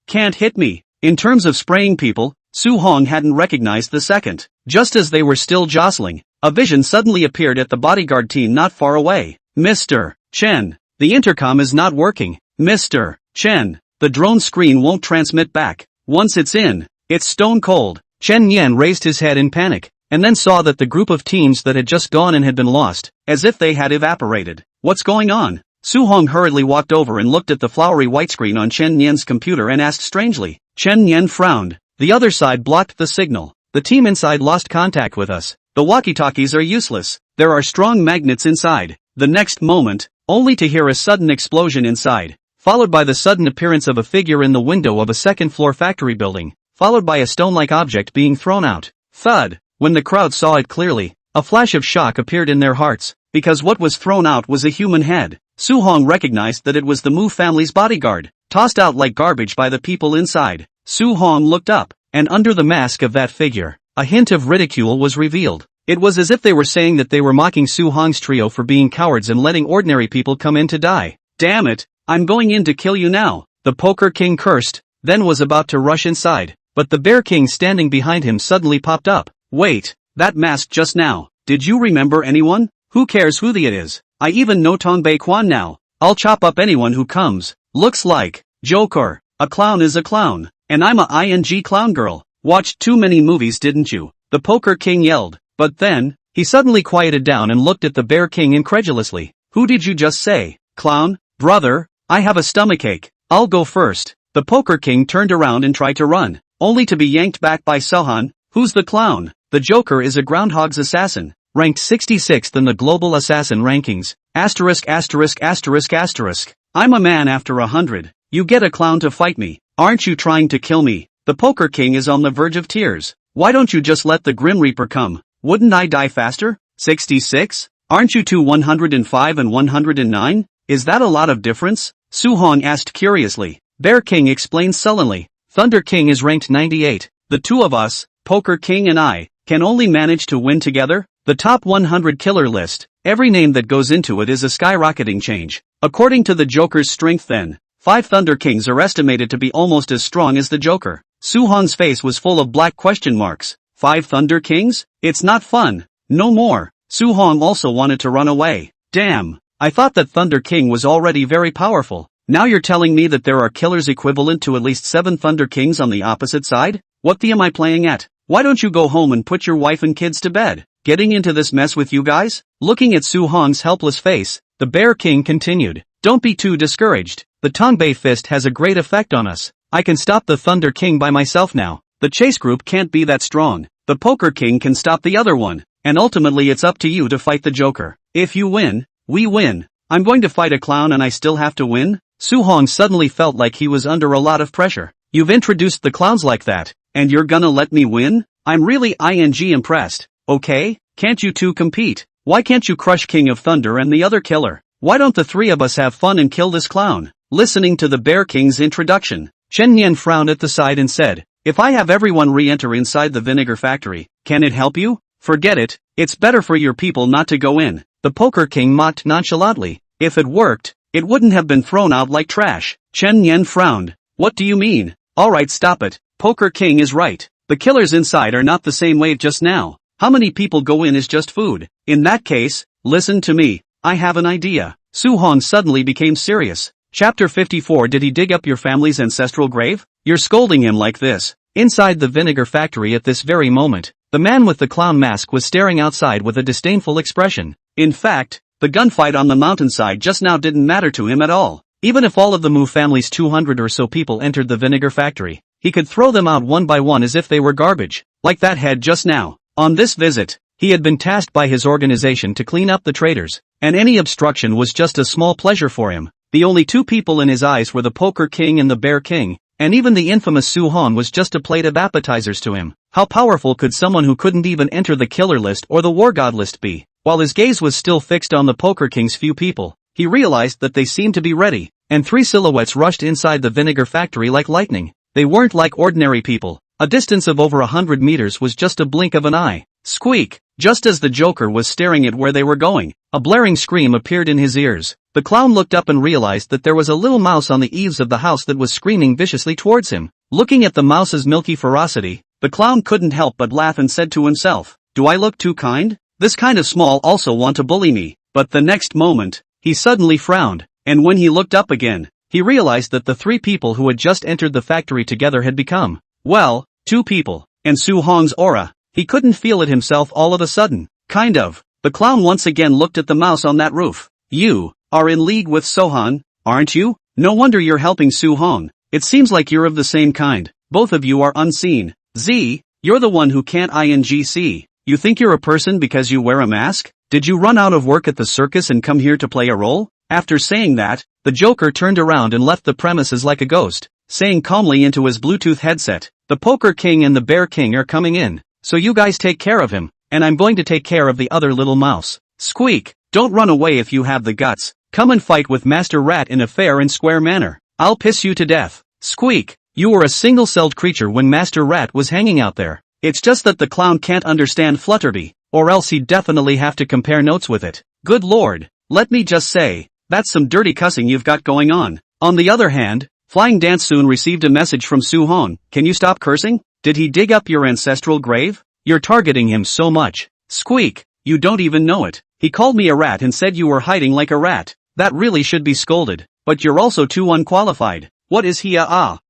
can't hit me. In terms of spraying people, Su Hong hadn't recognized the second. Just as they were still jostling, a vision suddenly appeared at the bodyguard team not far away. Mr. Chen, the intercom is not working. Mr. Chen, the drone screen won't transmit back. Once it's in, it's stone cold. Chen Yan raised his head in panic, and then saw that the group of teams that had just gone in had been lost, as if they had evaporated. What's going on? Su Hong hurriedly walked over and looked at the flowery white screen on Chen Yan's computer and asked strangely. Chen Yan frowned. The other side blocked the signal. The team inside lost contact with us. The walkie-talkies are useless. There are strong magnets inside. The next moment, only to hear a sudden explosion inside, followed by the sudden appearance of a figure in the window of a second-floor factory building, followed by a stone-like object being thrown out. Thud! When the crowd saw it clearly, a flash of shock appeared in their hearts, because what was thrown out was a human head. Su Hong recognized that it was the Mu family's bodyguard, tossed out like garbage by the people inside. Su Hong looked up, and under the mask of that figure, a hint of ridicule was revealed. It was as if they were saying that they were mocking Su Hong's trio for being cowards and letting ordinary people come in to die. Damn it, I'm going in to kill you now. The Poker King cursed, then was about to rush inside, but the Bear King standing behind him suddenly popped up. Wait, that mask just now, did you remember anyone? Who cares who it is? I even know Tongbei Quan now. I'll chop up anyone who comes. Looks like Joker. A clown is a clown, and I'm a ing clown girl. Watched too many movies, didn't you? The Poker King yelled, but then, he suddenly quieted down and looked at the Bear King incredulously. Who did you just say? Clown? Brother, I have a stomachache. I'll go first. The Poker King turned around and tried to run, only to be yanked back by Sohan. Who's the clown? The Joker is a groundhog's assassin, ranked 66th in the global assassin rankings. *******. I'm a man after 100. You get a clown to fight me. Aren't you trying to kill me? The Poker King is on the verge of tears. Why don't you just let the Grim Reaper come? Wouldn't I die faster? 66? Aren't you two 105 and 109? Is that a lot of difference? Su Hong asked curiously. Bear King explained sullenly. Thunder King is ranked 98. The two of us, Poker King and I, can only manage to win together. The top 100 killer list, every name that goes into it is a skyrocketing change. According to the Joker's strength then, 5 Thunder Kings are estimated to be almost as strong as the Joker. Su Hong's face was full of black question marks. 5 Thunder Kings? It's not fun. No more. Su Hong also wanted to run away. Damn, I thought that Thunder King was already very powerful. Now you're telling me that there are killers equivalent to at least 7 Thunder Kings on the opposite side? What am I playing at? Why don't you go home and put your wife and kids to bed? Getting into this mess with you guys? Looking at Su Hong's helpless face, the Bear King continued. Don't be too discouraged. The Tongbei fist has a great effect on us. I can stop the Thunder King by myself now. The chase group can't be that strong. The Poker King can stop the other one. And ultimately it's up to you to fight the Joker. If you win, we win. I'm going to fight a clown and I still have to win? Su Hong suddenly felt like he was under a lot of pressure. You've introduced the clowns like that, and you're gonna let me win? I'm really impressed. Okay, can't you two compete? Why can't you crush King of Thunder and the other killer? Why don't the three of us have fun and kill this clown? Listening to the Bear King's introduction, Chen Yan frowned at the side and said, if I have everyone re-enter inside the vinegar factory, can it help you? Forget it, it's better for your people not to go in. The Poker King mocked nonchalantly. If it worked, it wouldn't have been thrown out like trash. Chen Yan frowned. What do you mean? Alright, stop it. Poker King is right. The killers inside are not the same way just now. How many people go in is just food. In that case, listen to me. I have an idea. Su Hong suddenly became serious. Chapter 54. Did he dig up your family's ancestral grave? You're scolding him like this. Inside the vinegar factory at this very moment, the man with the clown mask was staring outside with a disdainful expression. In fact, the gunfight on the mountainside just now didn't matter to him at all. Even if all of the Mu family's 200 or so people entered the vinegar factory, he could throw them out one by one as if they were garbage. Like that head just now. On this visit, he had been tasked by his organization to clean up the traitors, and any obstruction was just a small pleasure for him. The only two people in his eyes were the Poker King and the Bear King, and even the infamous Su Hong was just a plate of appetizers to him. How powerful could someone who couldn't even enter the killer list or the war god list be? While his gaze was still fixed on the Poker King's few people, he realized that they seemed to be ready, and 3 silhouettes rushed inside the vinegar factory like lightning. They weren't like ordinary people. A distance of over 100 meters was just a blink of an eye. Squeak! Just as the Joker was staring at where they were going, a blaring scream appeared in his ears. The clown looked up and realized that there was a little mouse on the eaves of the house that was screaming viciously towards him. Looking at the mouse's milky ferocity, the clown couldn't help but laugh and said to himself, "Do I look too kind? This kind of small also want to bully me." But the next moment, he suddenly frowned, and when he looked up again, he realized that the three people who had just entered the factory together had become, well, two people. And Su-hong's aura, he couldn't feel it himself all of a sudden. Kind of. The clown once again looked at the mouse on that roof. "You are in league with Sohan, aren't you? No wonder you're helping Su-hong. It seems like you're of the same kind. Both of you are unseen. Z, you're the one who can't INGC. You think you're a person because you wear a mask? Did you run out of work at the circus and come here to play a role?" After saying that, the Joker turned around and left the premises like a ghost, saying calmly into his Bluetooth headset, "The Poker King and the Bear King are coming in, so you guys take care of him, and I'm going to take care of the other little mouse. Squeak, don't run away if you have the guts. Come and fight with Master Rat in a fair and square manner. I'll piss you to death." Squeak, you were a single-celled creature when Master Rat was hanging out there. It's just that the clown can't understand Flutterby, or else he'd definitely have to compare notes with it. Good lord, let me just say, that's some dirty cussing you've got going on. On the other hand, Flying Dance soon received a message from Su-hong. "Can you stop cursing? Did he dig up your ancestral grave? You're targeting him so much. Squeak, you don't even know it. He called me a rat and said you were hiding like a rat. That really should be scolded, but you're also too unqualified. What is he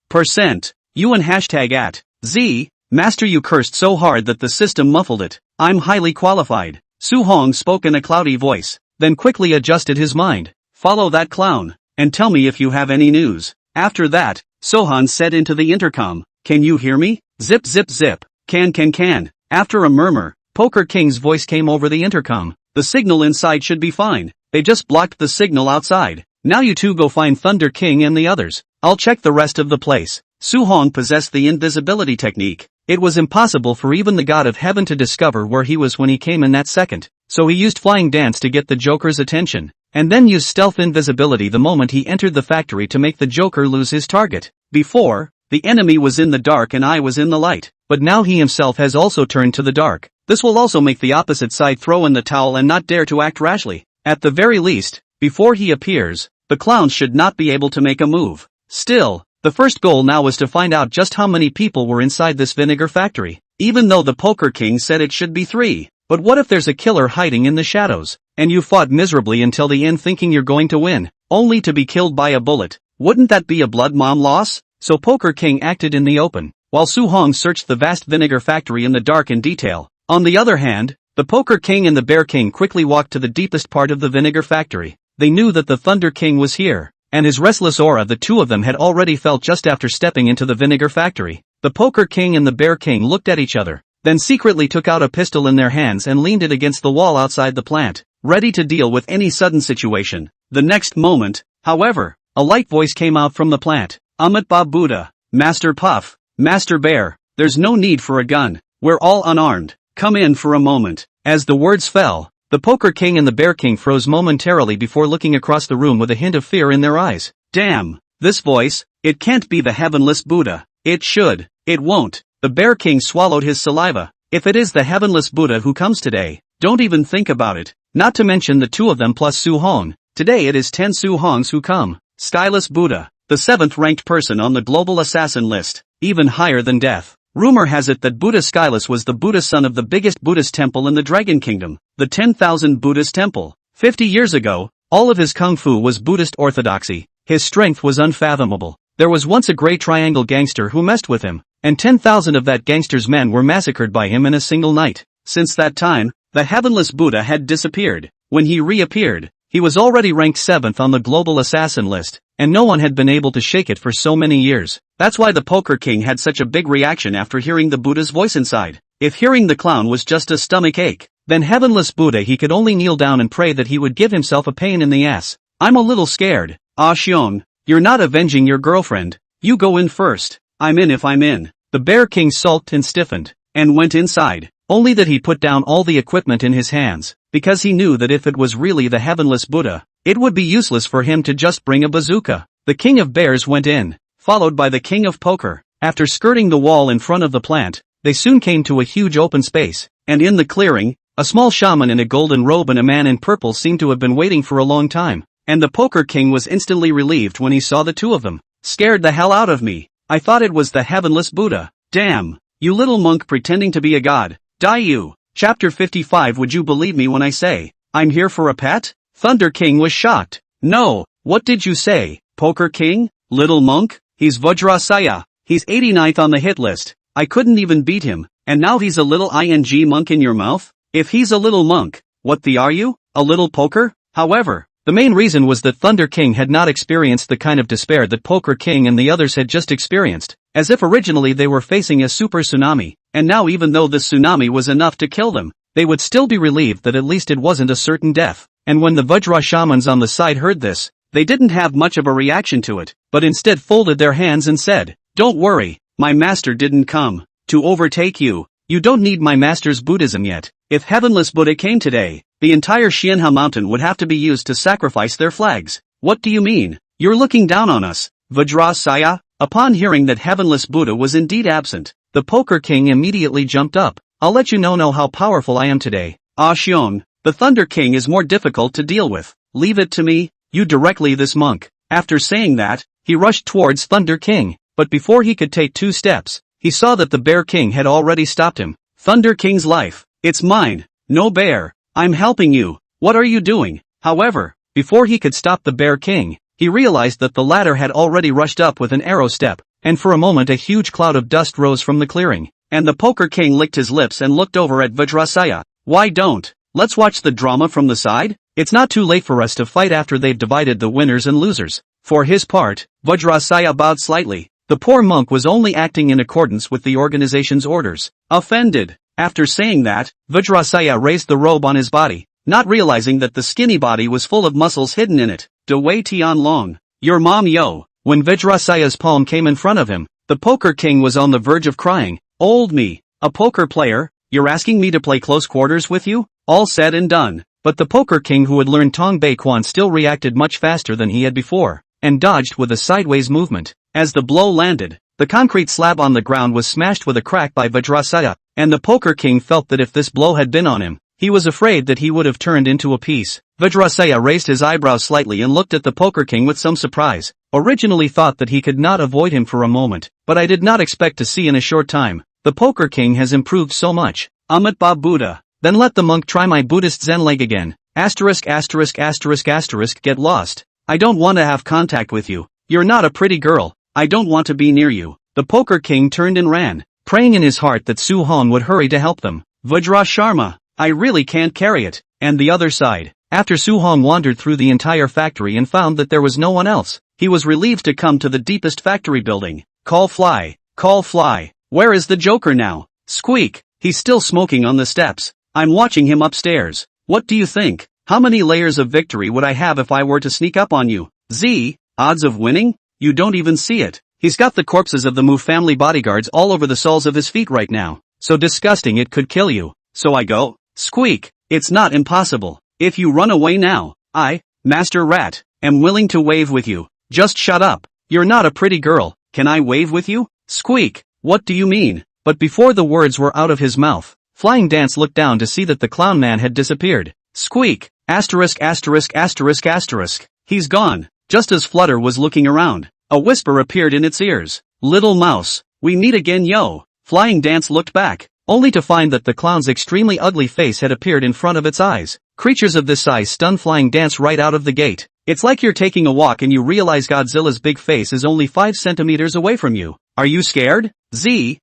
percent? You and hashtag at Z, Master, you cursed so hard that the system muffled it. I'm highly qualified." Su-hong spoke in a cloudy voice, then quickly adjusted his mind. "Follow that clown, and tell me if you have any news." After that, Sohan said into the intercom, "Can you hear me? Zip zip zip. Can. After a murmur, Poker King's voice came over the intercom. "The signal inside should be fine. They just blocked the signal outside. Now you two go find Thunder King and the others. I'll check the rest of the place." Su-hong possessed the invisibility technique. It was impossible for even the god of heaven to discover where he was when he came in that second, so he used Flying Dance to get the Joker's attention, and then used stealth invisibility the moment he entered the factory to make the Joker lose his target. Before, the enemy was in the dark and I was in the light, but now he himself has also turned to the dark. This will also make the opposite side throw in the towel and not dare to act rashly. At the very least, before he appears, the clown should not be able to make a move. Still, the first goal now was to find out just how many people were inside this vinegar factory, even though the Poker King said it should be 3. But what if there's a killer hiding in the shadows, and you fought miserably until the end thinking you're going to win, only to be killed by a bullet? Wouldn't that be a blood mom loss? So Poker King acted in the open, while Su-hong searched the vast vinegar factory in the dark in detail. On the other hand, the Poker King and the Bear King quickly walked to the deepest part of the vinegar factory. They knew that the Thunder King was here, and his restless aura the two of them had already felt just after stepping into the vinegar factory. The Poker King and the Bear King looked at each other, then secretly took out a pistol in their hands and leaned it against the wall outside the plant, ready to deal with any sudden situation. The next moment, however, a light voice came out from the plant. "Amit Ba Buddha, Master Puff, Master Bear, there's no need for a gun. We're all unarmed. Come in for a moment." As the words fell, the Poker King and the Bear King froze momentarily before looking across the room with a hint of fear in their eyes. Damn, this voice, it can't be the heavenless Buddha. It should. It won't. The Bear King swallowed his saliva. If it is the heavenless Buddha who comes today, don't even think about it. Not to mention the two of them plus Su-hong. Today it is 10 Su-hongs who come. Skyless Buddha, the 7th ranked person on the global assassin list, even higher than death. Rumor has it that Buddha Skyless was the Buddha son of the biggest Buddhist temple in the Dragon Kingdom, the 10,000 Buddhist temple. 50 years ago, all of his kung fu was Buddhist orthodoxy. His strength was unfathomable. There was once a gray triangle gangster who messed with him, and 10,000 of that gangster's men were massacred by him in a single night. Since that time, the heavenless Buddha had disappeared. When he reappeared, he was already ranked 7th on the global assassin list, and no one had been able to shake it for so many years. That's why the Poker King had such a big reaction after hearing the Buddha's voice inside. If hearing the clown was just a stomach ache, then heavenless Buddha he could only kneel down and pray that he would give himself a pain in the ass. "I'm a little scared." "Ah Xiong, you're not avenging your girlfriend. You go in first." "I'm in if I'm in." The Bear King sulked and stiffened, and went inside, only that he put down all the equipment in his hands, because he knew that if it was really the heavenless Buddha, it would be useless for him to just bring a bazooka. The King of Bears went in, followed by the King of Poker. After skirting the wall in front of the plant, they soon came to a huge open space, and in the clearing, a small shaman in a golden robe and a man in purple seemed to have been waiting for a long time, and the Poker King was instantly relieved when he saw the two of them. Scared the hell out of me. I thought it was the heavenless Buddha. Damn, you little monk pretending to be a god. Die you. Chapter 55. Would you believe me when I say, I'm here for a pet? Thunder King was shocked. No, what did you say, Poker King? Little monk? He's Vajrasaya. He's 89th on the hit list. I couldn't even beat him, and now he's a little ing monk in your mouth? If he's a little monk, what the are you? A little poker? However, the main reason was that Thunder King had not experienced the kind of despair that Poker King and the others had just experienced, as if originally they were facing a super tsunami, and now even though this tsunami was enough to kill them, they would still be relieved that at least it wasn't a certain death. And when the Vajra shamans on the side heard this, they didn't have much of a reaction to it, but instead folded their hands and said, Don't worry, my master didn't come to overtake you. You don't need my master's Buddhism yet. If heavenless Buddha came today, the entire Xianha mountain would have to be used to sacrifice their flags. What do you mean? You're looking down on us, Vajrasaya? Upon hearing that heavenless Buddha was indeed absent, the Poker King immediately jumped up. I'll let you know how powerful I am today. Ah Xiong, the Thunder King is more difficult to deal with. Leave it to me, you directly this monk. After saying that, he rushed towards Thunder King, but before he could take 2 steps, he saw that the Bear King had already stopped him. Thunder King's life, it's mine. No bear, I'm helping you. What are you doing? However, before he could stop the Bear King, he realized that the latter had already rushed up with an arrow step, and for a moment a huge cloud of dust rose from the clearing, and the Poker King licked his lips and looked over at Vajrasaya. Why don't? Let's watch the drama from the side? It's not too late for us to fight after they've divided the winners and losers. For his part, Vajrasaya bowed slightly. The poor monk was only acting in accordance with the organization's orders. Offended. After saying that, Vajrasaya raised the robe on his body, not realizing that the skinny body was full of muscles hidden in it. De Wei Tian Long. Your mom yo. When Vajrasaya's palm came in front of him, the Poker King was on the verge of crying. Old me, a poker player, you're asking me to play close quarters with you? All said and done. But the Poker King who had learned Tong Bei Quan still reacted much faster than he had before, and dodged with a sideways movement. As the blow landed, the concrete slab on the ground was smashed with a crack by Vajrasaya, and the Poker King felt that if this blow had been on him, he was afraid that he would have turned into a piece. Vajrasaya raised his eyebrows slightly and looked at the Poker King with some surprise. Originally thought that he could not avoid him for a moment, but I did not expect to see in a short time. The Poker King has improved so much. Amit Ba Buddha. Then let the monk try my Buddhist Zen leg again. Asterisk asterisk asterisk asterisk get lost. I don't want to have contact with you. You're not a pretty girl. I don't want to be near you. The Poker King turned and ran, praying in his heart that Su Hong would hurry to help them. Vajra Sharma. I really can't carry it. And the other side. After Su Hong wandered through the entire factory and found that there was no one else, he was relieved to come to the deepest factory building. Call fly. Call fly. Where is the Joker now? Squeak. He's still smoking on the steps. I'm watching him upstairs. What do you think? How many layers of victory would I have if I were to sneak up on you? Z, odds of winning? You don't even see it. He's got the corpses of the Mu family bodyguards all over the soles of his feet right now. So disgusting it could kill you. So I go. Squeak. It's not impossible. If you run away now, I, Master Rat, am willing to wave with you. Just shut up. You're not a pretty girl. Can I wave with you? Squeak. What do you mean? But before the words were out of his mouth, Flying Dance looked down to see that the clown man had disappeared. Squeak. Asterisk asterisk asterisk asterisk. He's gone. Just as Flutter was looking around, a whisper appeared in its ears. Little mouse, we meet again yo. Flying Dance looked back, only to find that the clown's extremely ugly face had appeared in front of its eyes. Creatures of this size stun Flying Dance right out of the gate. It's like you're taking a walk and you realize Godzilla's big face is only 5 centimeters away from you. Are you scared? Z,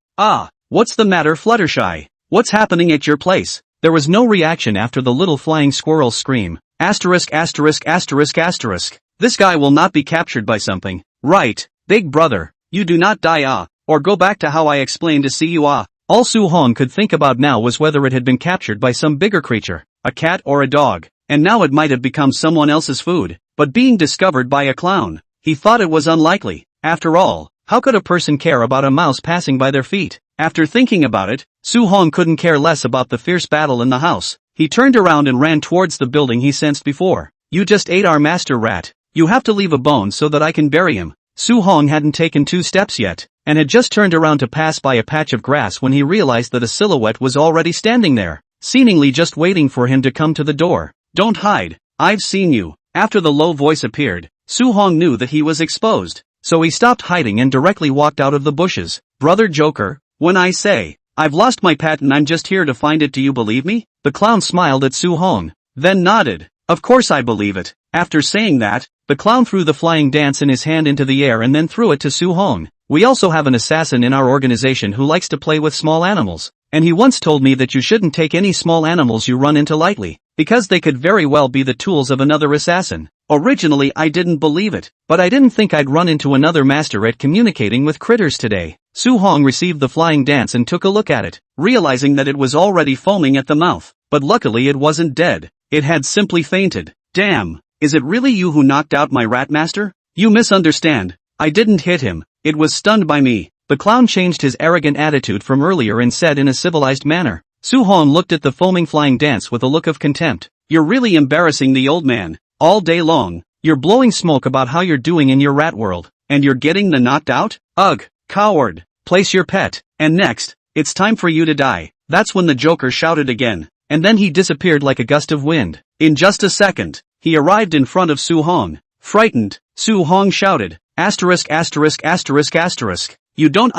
what's the matter Fluttershy? What's happening at your place? There was no reaction after the little flying squirrel's scream. Asterisk asterisk asterisk asterisk. This guy will not be captured by something. Right, big brother, you do not die or go back to how I explained to see you All Su Hong could think about now was whether it had been captured by some bigger creature, a cat or a dog, and now it might have become someone else's food, but being discovered by a clown, he thought it was unlikely. After all, how could a person care about a mouse passing by their feet? After thinking about it, Su Hong couldn't care less about the fierce battle in the house. He turned around and ran towards the building he sensed before. You just ate our Master Rat. You have to leave a bone so that I can bury him. Su Hong hadn't taken 2 steps yet, and had just turned around to pass by a patch of grass when he realized that a silhouette was already standing there, seemingly just waiting for him to come to the door. "Don't hide, I've seen you." After the low voice appeared, Su-hong knew that he was exposed, so he stopped hiding and directly walked out of the bushes. "Brother Joker, when I say, I've lost my pet and I'm just here to find it, do you believe me?" The clown smiled at Su-hong, then nodded. "Of course I believe it." After saying that, the clown threw the flying dance in his hand into the air and then threw it to Su-hong. "We also have an assassin in our organization who likes to play with small animals, and he once told me that you shouldn't take any small animals you run into lightly, because they could very well be the tools of another assassin." Originally I didn't believe it, but I didn't think I'd run into another master at communicating with critters today. Su-hong received the flying dance and took a look at it, realizing that it was already foaming at the mouth, but luckily it wasn't dead. It had simply fainted. "Damn, is it really you who knocked out my rat master?" "You misunderstand. I didn't hit him, it was stunned by me." The clown changed his arrogant attitude from earlier and said in a civilized manner. Su-hong looked at the foaming flying dance with a look of contempt. "You're really embarrassing the old man. All day long, you're blowing smoke about how you're doing in your rat world, and you're getting the knocked out? Ugh, coward, place your pet, and next, it's time for you to die." That's when the Joker shouted again, and then he disappeared like a gust of wind. In just a second, he arrived in front of Su-hong. Frightened, Su-hong shouted, "Asterisk asterisk asterisk asterisk. You don't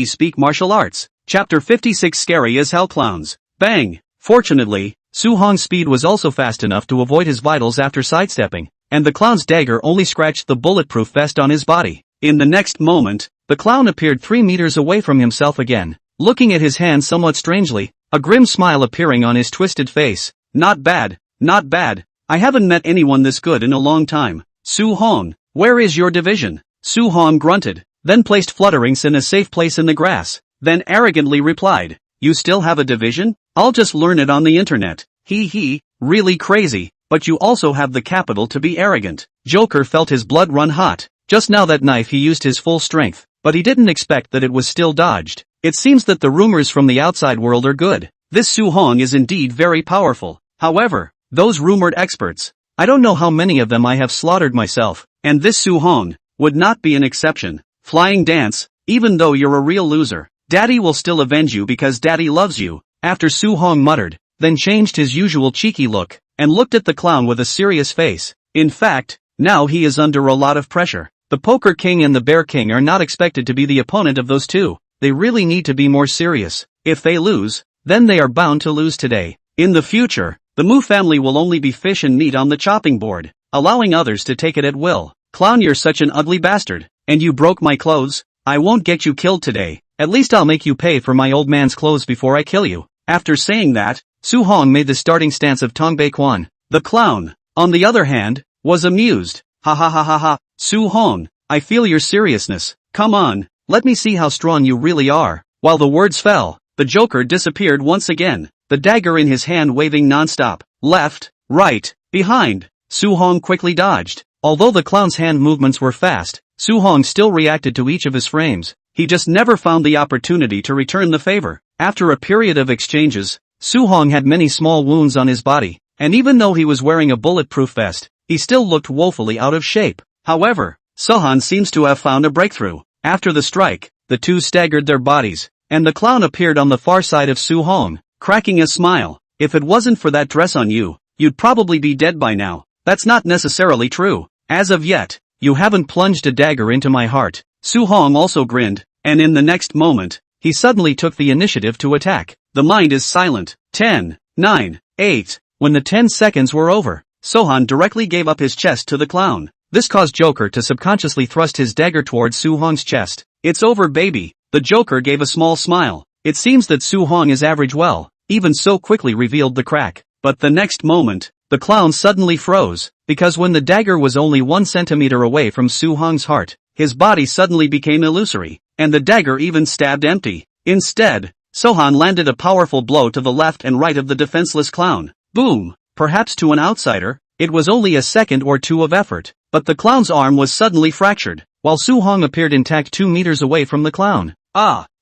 speak martial arts." Chapter 56 Scary as Hell Clowns. Bang! Fortunately, Su-hong's speed was also fast enough to avoid his vitals after sidestepping, and the clown's dagger only scratched the bulletproof vest on his body. In the next moment, the clown appeared 3 meters away from himself again, looking at his hand somewhat strangely, a grim smile appearing on his twisted face. "Not bad, not bad. I haven't met anyone this good in a long time." "Su-hong, where is your division?" Su-hong grunted, then placed Flutterings in a safe place in the grass, then arrogantly replied, "You still have a division? I'll just learn it on the internet. Hee, really crazy, but you also have the capital to be arrogant." Joker felt his blood run hot. Just now that knife he used his full strength, but he didn't expect that it was still dodged. It seems that the rumors from the outside world are good. This Su-hong is indeed very powerful. However, those rumored experts, I don't know how many of them I have slaughtered myself, and this Su-hong would not be an exception. Flying dance, even though you're a real loser, Daddy will still avenge you because Daddy loves you. After Su-hong muttered, then changed his usual cheeky look, and looked at the clown with a serious face. In fact, now he is under a lot of pressure. The Poker King and the Bear King are not expected to be the opponent of those two. They really need to be more serious. If they lose, then they are bound to lose today. In the future, the Mu family will only be fish and meat on the chopping board, allowing others to take it at will. "Clown, you're such an ugly bastard, and you broke my clothes. I won't get you killed today. At least I'll make you pay for my old man's clothes before I kill you." After saying that, Su-hong made the starting stance of Tongbei Quan. The clown, on the other hand, was amused. "Ha ha ha ha ha, Su-hong, I feel your seriousness. Come on, let me see how strong you really are." While the words fell, the Joker disappeared once again, the dagger in his hand waving non-stop. Left, right, behind. Su-hong quickly dodged. Although the clown's hand movements were fast, Su-hong still reacted to each of his frames. He just never found the opportunity to return the favor. After a period of exchanges, Su-hong had many small wounds on his body, and even though he was wearing a bulletproof vest, he still looked woefully out of shape. However, Su-hong seems to have found a breakthrough. After the strike, the two staggered their bodies, and the clown appeared on the far side of Su-hong, cracking a smile. "If it wasn't for that dress on you, you'd probably be dead by now." "That's not necessarily true. As of yet, you haven't plunged a dagger into my heart." Su-hong also grinned, and in the next moment, he suddenly took the initiative to attack. The mind is silent. 10, 9, 8. When the 10 seconds were over, Su-hong directly gave up his chest to the clown. This caused Joker to subconsciously thrust his dagger towards Su-hong's chest. "It's over, baby." The Joker gave a small smile. It seems that Su-hong is average well, even so quickly revealed the crack. But the next moment, the clown suddenly froze, because when the dagger was only 1 centimeter away from Su-hong's heart, his body suddenly became illusory, and the dagger even stabbed empty. Instead, Su-hong landed a powerful blow to the left and right of the defenseless clown. Boom! Perhaps to an outsider, it was only a second or two of effort, but the clown's arm was suddenly fractured, while Su-hong appeared intact 2 meters away from the clown.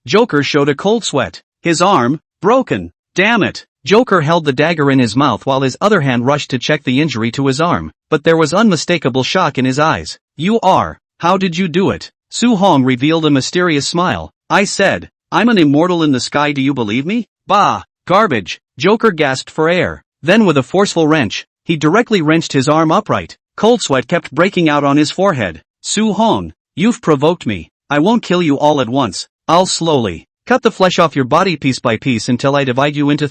Joker showed a cold sweat. His arm, broken. Damn it! Joker held the dagger in his mouth while his other hand rushed to check the injury to his arm, but there was unmistakable shock in his eyes. How did you do it?" Su Hong revealed a mysterious smile. I said, I'm an immortal in the sky, do you believe me? Bah! Garbage! Joker gasped for air. Then with a forceful wrench, he directly wrenched his arm upright. Cold sweat kept breaking out on his forehead. Su Hong, you've provoked me. I won't kill you all at once. I'll slowly cut the flesh off your body piece by piece until I divide you into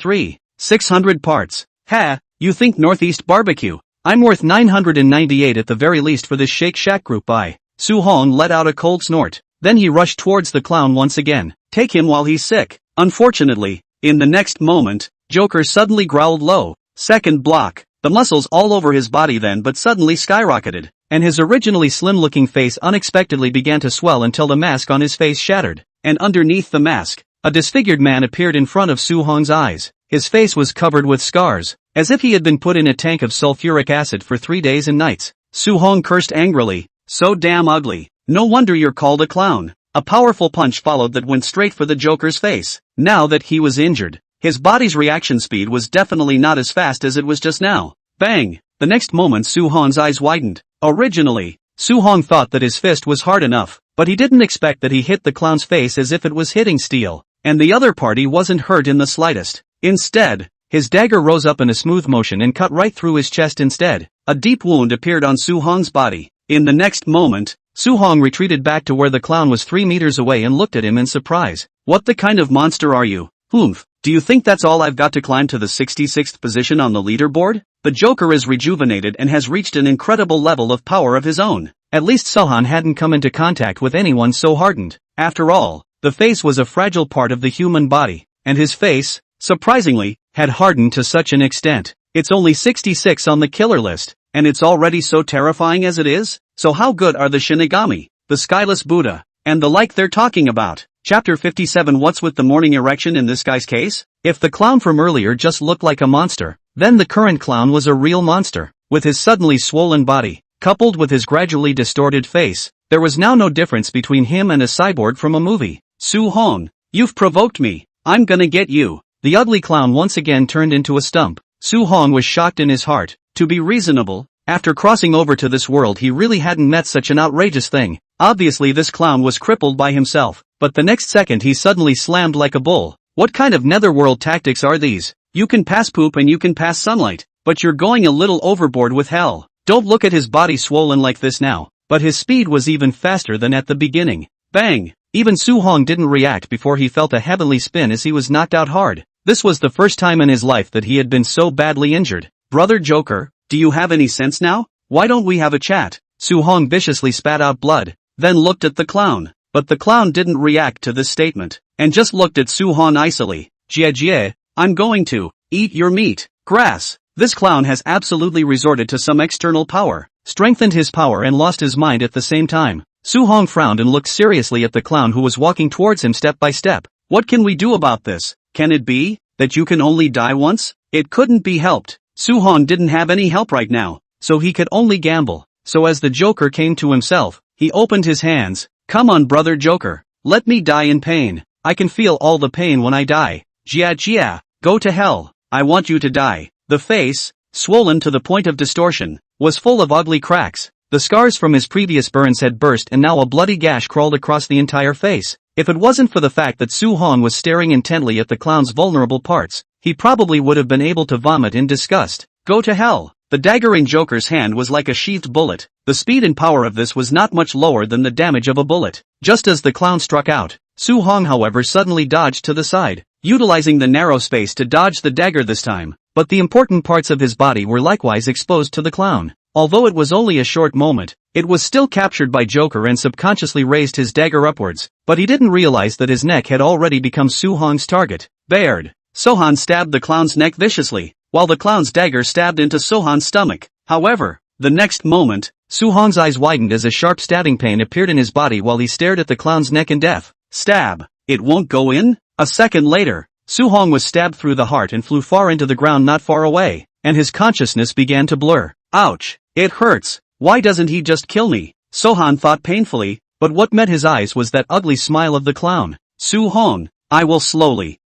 600 parts. Ha! You think Northeast Barbecue? I'm worth 998 at the very least for this Shake Shack group buy. Su Hong let out a cold snort. Then he rushed towards the clown once again. Take him while he's sick. Unfortunately, in the next moment, Joker suddenly growled low. Second block. The muscles all over his body then but suddenly skyrocketed, and his originally slim-looking face unexpectedly began to swell until the mask on his face shattered. And underneath the mask, a disfigured man appeared in front of Su Hong's eyes. His face was covered with scars, as if he had been put in a tank of sulfuric acid for 3 days and nights. Su Hong cursed angrily. So damn ugly. No wonder you're called a clown. A powerful punch followed that went straight for the Joker's face. Now that he was injured, his body's reaction speed was definitely not as fast as it was just now. Bang! The next moment Su Hong's eyes widened. Originally, Su Hong thought that his fist was hard enough, but he didn't expect that he hit the clown's face as if it was hitting steel, and the other party wasn't hurt in the slightest. Instead, his dagger rose up in a smooth motion and cut right through his chest instead. A deep wound appeared on Su Hong's body. In the next moment, Su Hong retreated back to where the clown was 3 meters away and looked at him in surprise. What the kind of monster are you? Oomph. Do you think that's all I've got to climb to the 66th position on the leaderboard? The Joker is rejuvenated and has reached an incredible level of power of his own. At least Sohan hadn't come into contact with anyone so hardened. After all, the face was a fragile part of the human body, and his face, surprisingly, had hardened to such an extent. It's only 66 on the killer list, and it's already so terrifying as it is? So how good are the Shinigami, the Skyless Buddha, and the like they're talking about? Chapter 57. What's with the morning erection in this guy's case? If the clown from earlier just looked like a monster, then the current clown was a real monster. With his suddenly swollen body, coupled with his gradually distorted face, there was now no difference between him and a cyborg from a movie. Su Hong, you've provoked me. I'm gonna get you. The ugly clown once again turned into a stump. Su Hong was shocked in his heart. To be reasonable, after crossing over to this world he really hadn't met such an outrageous thing. Obviously this clown was crippled by himself, but the next second he suddenly slammed like a bull. What kind of netherworld tactics are these? You can pass poop and you can pass sunlight, but you're going a little overboard with hell. Don't look at his body swollen like this now, but his speed was even faster than at the beginning. Bang! Even Su Hong didn't react before he felt a heavenly spin as he was knocked out hard. This was the first time in his life that he had been so badly injured. Brother Joker, do you have any sense now? Why don't we have a chat? Su Hong viciously spat out blood, then looked at the clown. But the clown didn't react to this statement, and just looked at Su Hong icily. Jie, I'm going to eat your meat. Grass. This clown has absolutely resorted to some external power, strengthened his power and lost his mind at the same time. Su Hong frowned and looked seriously at the clown who was walking towards him step by step. What can we do about this? Can it be that you can only die once? It couldn't be helped. Su Hong didn't have any help right now, so he could only gamble. So as the Joker came to himself, he opened his hands. Come on brother Joker, let me die in pain. I can feel all the pain when I die. Jia, go to hell. I want you to die. The face, swollen to the point of distortion, was full of ugly cracks. The scars from his previous burns had burst and now a bloody gash crawled across the entire face. If it wasn't for the fact that Su Hong was staring intently at the clown's vulnerable parts, he probably would have been able to vomit in disgust. Go to hell. The dagger in Joker's hand was like a sheathed bullet. The speed and power of this was not much lower than the damage of a bullet. Just as the clown struck out, Su Hong however suddenly dodged to the side, utilizing the narrow space to dodge the dagger this time. But the important parts of his body were likewise exposed to the clown. Although it was only a short moment, it was still captured by Joker and subconsciously raised his dagger upwards, but he didn't realize that his neck had already become Su Hong's target. Bared. Sohan stabbed the clown's neck viciously, while the clown's dagger stabbed into Sohan's stomach. However, the next moment, Su Hong's eyes widened as a sharp stabbing pain appeared in his body while he stared at the clown's neck in death. Stab. It won't go in? A second later, Su Hong was stabbed through the heart and flew far into the ground not far away, and his consciousness began to blur. Ouch. It hurts. Why doesn't he just kill me? Sohan thought painfully, but what met his eyes was that ugly smile of the clown. Su Hong, I will slowly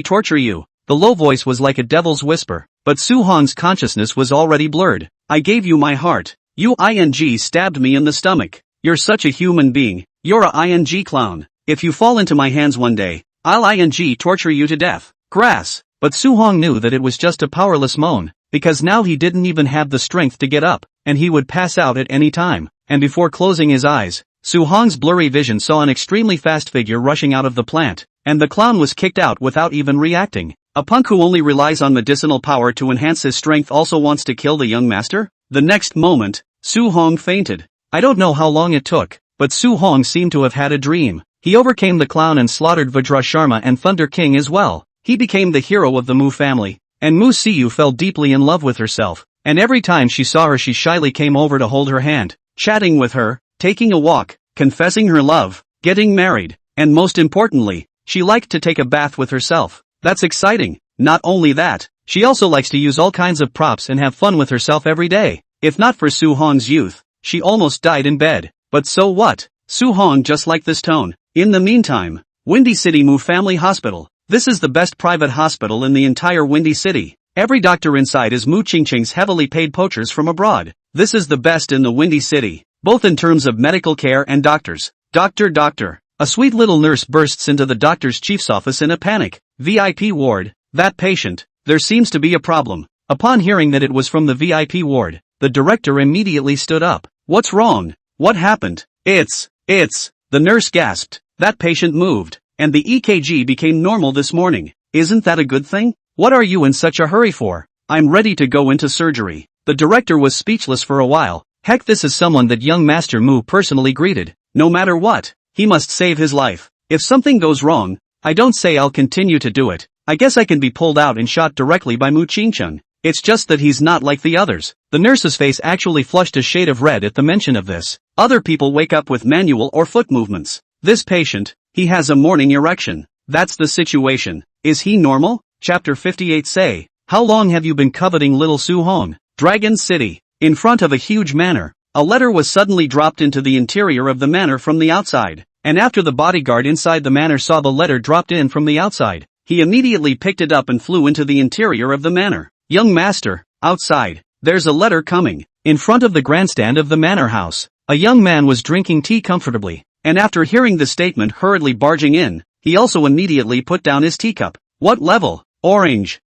torture you. The low voice was like a devil's whisper, but Su Hong's consciousness was already blurred. I gave you my heart. You stabbed me in the stomach. You're such a human being. You're a ing clown. If you fall into my hands one day, I'll ing torture you to death. Grass. But Su-hong knew that it was just a powerless moan, because now he didn't even have the strength to get up, and he would pass out at any time. And before closing his eyes, Su-hong's blurry vision saw an extremely fast figure rushing out of the plant, and the clown was kicked out without even reacting. A punk who only relies on medicinal power to enhance his strength also wants to kill the young master? The next moment, Su-hong fainted. I don't know how long it took, but Su-hong seemed to have had a dream. He overcame the clown and slaughtered Vajra Sharma and Thunder King as well. He became the hero of the Mu family, and Muyu fell deeply in love with herself, and every time she saw her she shyly came over to hold her hand, chatting with her, taking a walk, confessing her love, getting married, and most importantly, she liked to take a bath with herself. That's exciting. Not only that, she also likes to use all kinds of props and have fun with herself every day. If not for Su-hong's youth, she almost died in bed. But so what? Su-hong just liked this tone. In the meantime, Windy City Mu Family Hospital. This is the best private hospital in the entire Windy City. Every doctor inside is Mu Qingqing's heavily paid poachers from abroad. This is the best in the Windy City, both in terms of medical care and doctors. Doctor. A sweet little nurse bursts into the doctor's chief's office in a panic. VIP ward. That patient. There seems to be a problem. Upon hearing that it was from the VIP ward, the director immediately stood up. What's wrong? What happened? It's. The nurse gasped. That patient moved, and the EKG became normal this morning. Isn't that a good thing? What are you in such a hurry for? I'm ready to go into surgery. The director was speechless for a while. Heck, this is someone that young Master Mu personally greeted. No matter what, he must save his life. If something goes wrong, I don't say I'll continue to do it. I guess I can be pulled out and shot directly by Mu Qingqing. It's just that he's not like the others. The nurse's face actually flushed a shade of red at the mention of this. Other people wake up with manual or foot movements. This patient, he has a morning erection. That's the situation. Is he normal? Chapter 58 Say, how long have you been coveting little Su-hong? Dragon City. In front of a huge manor, a letter was suddenly dropped into the interior of the manor from the outside. And after the bodyguard inside the manor saw the letter dropped in from the outside, he immediately picked it up and flew into the interior of the manor. Young master, outside, there's a letter coming. In front of the grandstand of the manor house, a young man was drinking tea comfortably, and after hearing the statement hurriedly barging in, he also immediately put down his teacup. What level? Orange.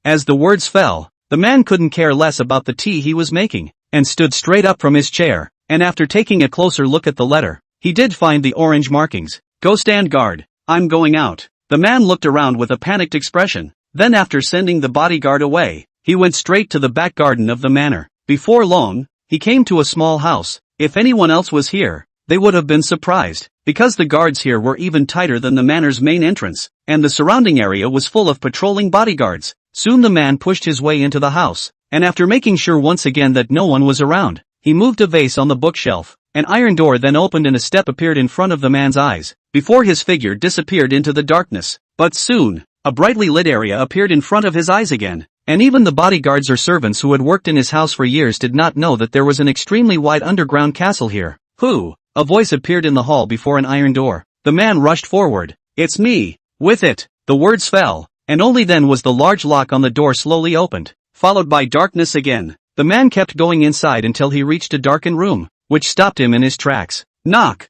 As the words fell, the man couldn't care less about the tea he was making, and stood straight up from his chair, and after taking a closer look at the letter, he did find the orange markings. Go stand guard. I'm going out. The man looked around with a panicked expression. Then after sending the bodyguard away, he went straight to the back garden of the manor. Before long, he came to a small house. If anyone else was here, they would have been surprised, because the guards here were even tighter than the manor's main entrance, and the surrounding area was full of patrolling bodyguards. Soon the man pushed his way into the house, and after making sure once again that no one was around, he moved a vase on the bookshelf. An iron door then opened and a step appeared in front of the man's eyes, before his figure disappeared into the darkness. But soon, a brightly lit area appeared in front of his eyes again, and even the bodyguards or servants who had worked in his house for years did not know that there was an extremely wide underground castle here. Who? A voice appeared in the hall before an iron door. The man rushed forward. It's me. With it, the words fell, and only then was the large lock on the door slowly opened, followed by darkness again. The man kept going inside until he reached a darkened room, which stopped him in his tracks. Knock.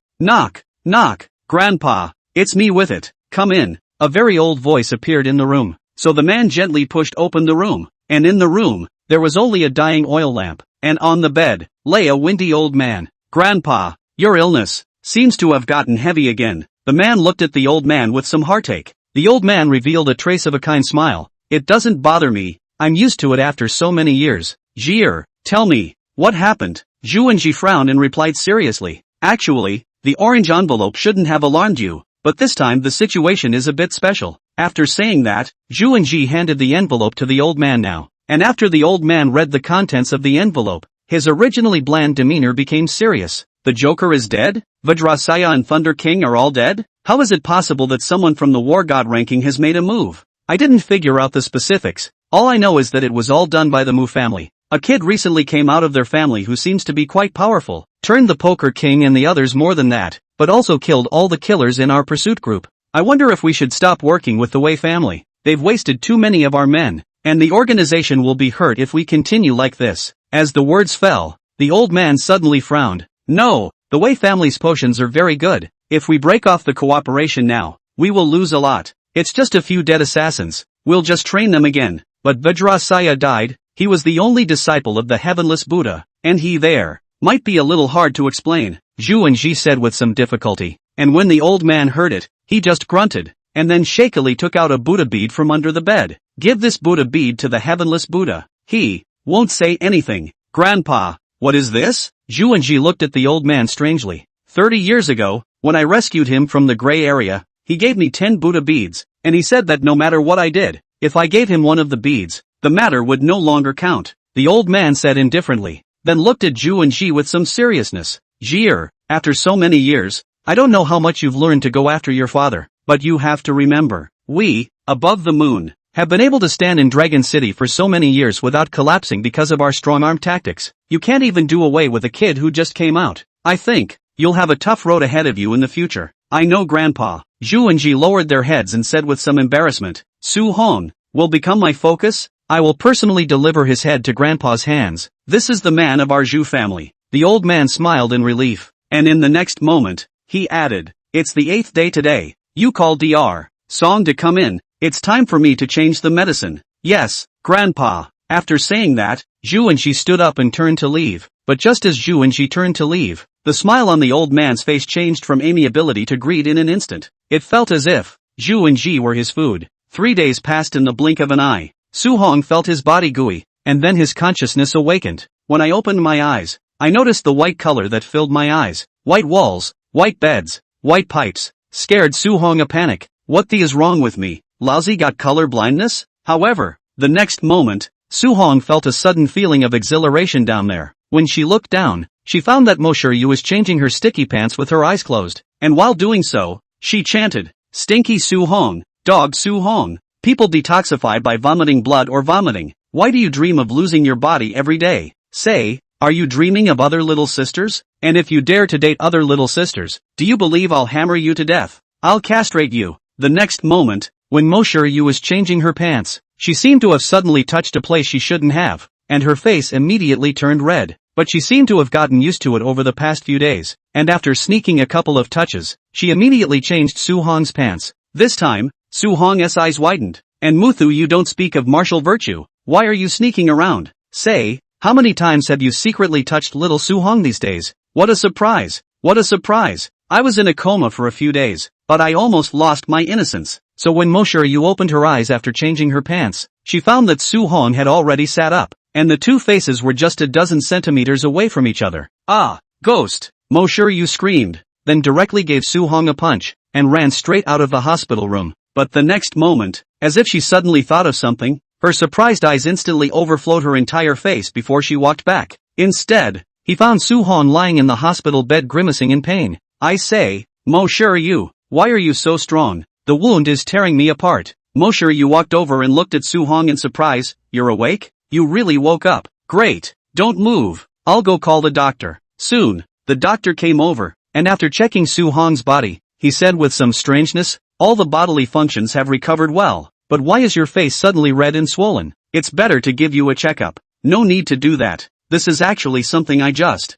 Grandpa, it's me with it. Come in. A very old voice appeared in the room, so the man gently pushed open the room, and in the room, there was only a dying oil lamp, and on the bed, lay a windy old man. Grandpa, your illness seems to have gotten heavy again. The man looked at the old man with some heartache. The old man revealed a trace of a kind smile. It doesn't bother me, I'm used to it after so many years. Jier, tell me, what happened? Zhu Enji frowned and replied seriously. Actually, the orange envelope shouldn't have alarmed you. But this time the situation is a bit special. After saying that, Zhu Enji handed the envelope to the old man now, and after the old man read the contents of the envelope, his originally bland demeanor became serious. The Joker is dead? Vajrasaya and Thunder King are all dead? How is it possible that someone from the War God ranking has made a move? I didn't figure out the specifics. All I know is that it was all done by the Mu family. A kid recently came out of their family who seems to be quite powerful, turned the Poker King and the others more than that, but also killed all the killers in our pursuit group. I wonder if we should stop working with the Wei family. They've wasted too many of our men, and the organization will be hurt if we continue like this. As the words fell, the old man suddenly frowned. No, The way family's potions are very good. If we break off the cooperation now, we will lose a lot. It's just a few dead assassins. We'll just train them again. But Vajrasaya died. He was the only disciple of the heavenless Buddha, and he there might be a little hard to explain, Zhu and Ji said with some difficulty. And when the old man heard it, he just grunted, and then shakily took out a Buddha bead from under the bed. Give this Buddha bead to the heavenless Buddha. He won't say anything. Grandpa, what is this? Zhu and Ji looked at the old man strangely. 30 years ago, when I rescued him from the gray area, he gave me 10 Buddha beads, and he said that no matter what I did, if I gave him one of the beads, the matter would no longer count. The old man said indifferently, then looked at Zhu and Ji with some seriousness. Jier, after so many years, I don't know how much you've learned to go after your father, but you have to remember, we, above the moon, have been able to stand in Dragon City for so many years without collapsing because of our strong-arm tactics. You can't even do away with a kid who just came out. I think you'll have a tough road ahead of you in the future. I know, Grandpa. Zhu and Ji lowered their heads and said with some embarrassment, Su Hong will become my focus. I will personally deliver his head to Grandpa's hands. This is the man of our Zhu family. The old man smiled in relief, and in the next moment, he added, it's the 8th day today. You call Dr. Song to come in. It's time for me to change the medicine. Yes, Grandpa. After saying that, Zhu and Ji stood up and turned to leave. But just as Zhu and Ji turned to leave, the smile on the old man's face changed from amiability to greed in an instant. It felt as if Zhu and Ji were his food. 3 days passed in the blink of an eye. Su Hong felt his body gooey, and then his consciousness awakened. When I opened my eyes, I noticed the white color that filled my eyes. White walls, white beds, white pipes. Scared Su Hong a panic. What the is wrong with me? Lousy got color blindness? However, the next moment, Su Hong felt a sudden feeling of exhilaration down there. When she looked down, she found that Mo Shiryu was changing her sticky pants with her eyes closed, and while doing so, she chanted, Stinky Su Hong, Dog Su Hong. People detoxified by vomiting blood or vomiting. Why do you dream of losing your body every day? Say, are you dreaming of other little sisters? And if you dare to date other little sisters, do you believe I'll hammer you to death? I'll castrate you. The next moment, when Mo Shiryu was changing her pants, she seemed to have suddenly touched a place she shouldn't have, and her face immediately turned red. But she seemed to have gotten used to it over the past few days, and after sneaking a couple of touches, she immediately changed Su Hong's pants. This time, Su Hong's eyes widened. And Muthu, you don't speak of martial virtue. Why are you sneaking around? Say, how many times have you secretly touched little Su Hong these days? What a surprise! What a surprise! I was in a coma for a few days, but I almost lost my innocence. So when Mo Shiryu opened her eyes after changing her pants, she found that Su Hong had already sat up, and the two faces were just a dozen centimeters away from each other. Ah, ghost! Mo Shiryu screamed, then directly gave Su Hong a punch, and ran straight out of the hospital room. But the next moment, as if she suddenly thought of something, her surprised eyes instantly overflowed her entire face before she walked back. Instead, he found Su Hong lying in the hospital bed grimacing in pain. I say, Mo Shiryu, why are you so strong? The wound is tearing me apart. Mo Shiryu walked over and looked at Su Hong in surprise. You're awake? You really woke up. Great. Don't move. I'll go call the doctor. Soon, the doctor came over, and after checking Su Hong's body, he said with some strangeness, all the bodily functions have recovered well, but why is your face suddenly red and swollen? It's better to give you a checkup. No need to do that. This is actually something I just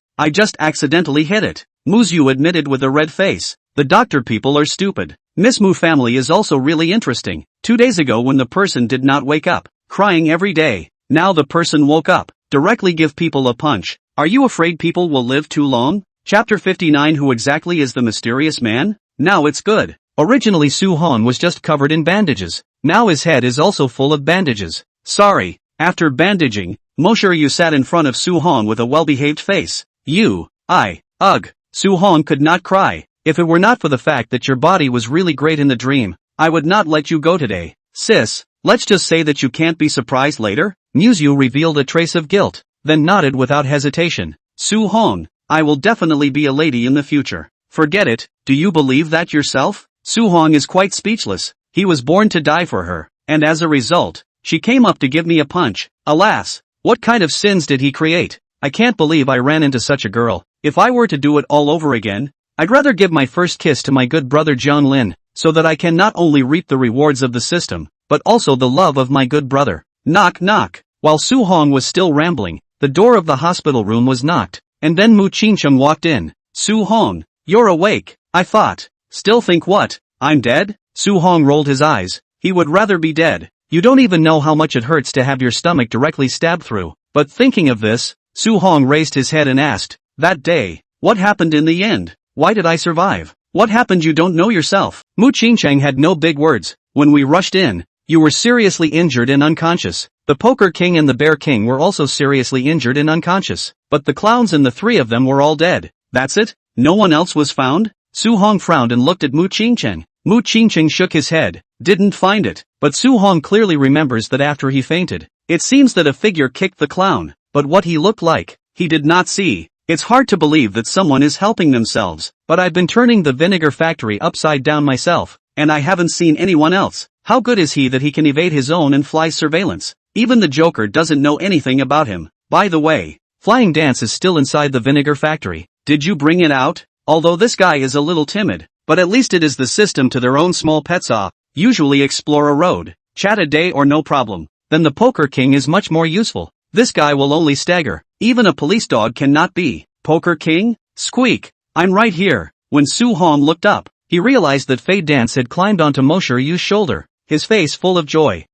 accidentally hit it. Muyu admitted with a red face. The doctor people are stupid. Miss Mu family is also really interesting. 2 days ago when the person did not wake up, crying every day, now the person woke up, directly give people a punch. Are you afraid people will live too long? Chapter 59. Who exactly is the mysterious man? Now it's good. Originally Su Hong was just covered in bandages. Now his head is also full of bandages. Sorry. After bandaging, Mo Shiryu sat in front of Su Hong with a well-behaved face. Ugh. Su Hong could not cry. If it were not for the fact that your body was really great in the dream, I would not let you go today. Sis, let's just say that you can't be surprised later? Muyu revealed a trace of guilt, then nodded without hesitation. Su Hong, I will definitely be a lady in the future. Forget it, do you believe that yourself? Su Hong is quite speechless. He was born to die for her, and as a result, she came up to give me a punch. Alas, what kind of sins did he create? I can't believe I ran into such a girl. If I were to do it all over again, I'd rather give my first kiss to my good brother Jiang Lin, so that I can not only reap the rewards of the system, but also the love of my good brother. Knock knock. While Su Hong was still rambling, the door of the hospital room was knocked, and then Mu Qingcheng walked in. Su-hong, you're awake, I thought. Still think what? I'm dead? Su-hong rolled his eyes. He would rather be dead. You don't even know how much it hurts to have your stomach directly stabbed through. But thinking of this, Su-hong raised his head and asked, that day, what happened in the end? Why did I survive? What happened you don't know yourself? Mu Qingcheng had no big words. When we rushed in, you were seriously injured and unconscious. The Poker King and the Bear King were also seriously injured and unconscious. But the clowns and the three of them were all dead. That's it? No one else was found? Su-hong frowned and looked at Mu Qingcheng. Mu Qingcheng shook his head. Didn't find it. But Su-hong clearly remembers that after he fainted, it seems that a figure kicked the clown. But what he looked like, he did not see. It's hard to believe that someone is helping themselves. But I've been turning the vinegar factory upside down myself, and I haven't seen anyone else. How good is he that he can evade his own and fly surveillance? Even the Joker doesn't know anything about him. By the way, Flying Dance is still inside the vinegar factory. Did you bring it out? Although this guy is a little timid, but at least it is the system to their own small pets usually explore a road, chat a day or no problem. Then the Poker King is much more useful. This guy will only stagger. Even a police dog cannot be. Poker King? Squeak! I'm right here. When Su-hong looked up, he realized that Fade Dance had climbed onto Mosher Yu's shoulder, his face full of joy.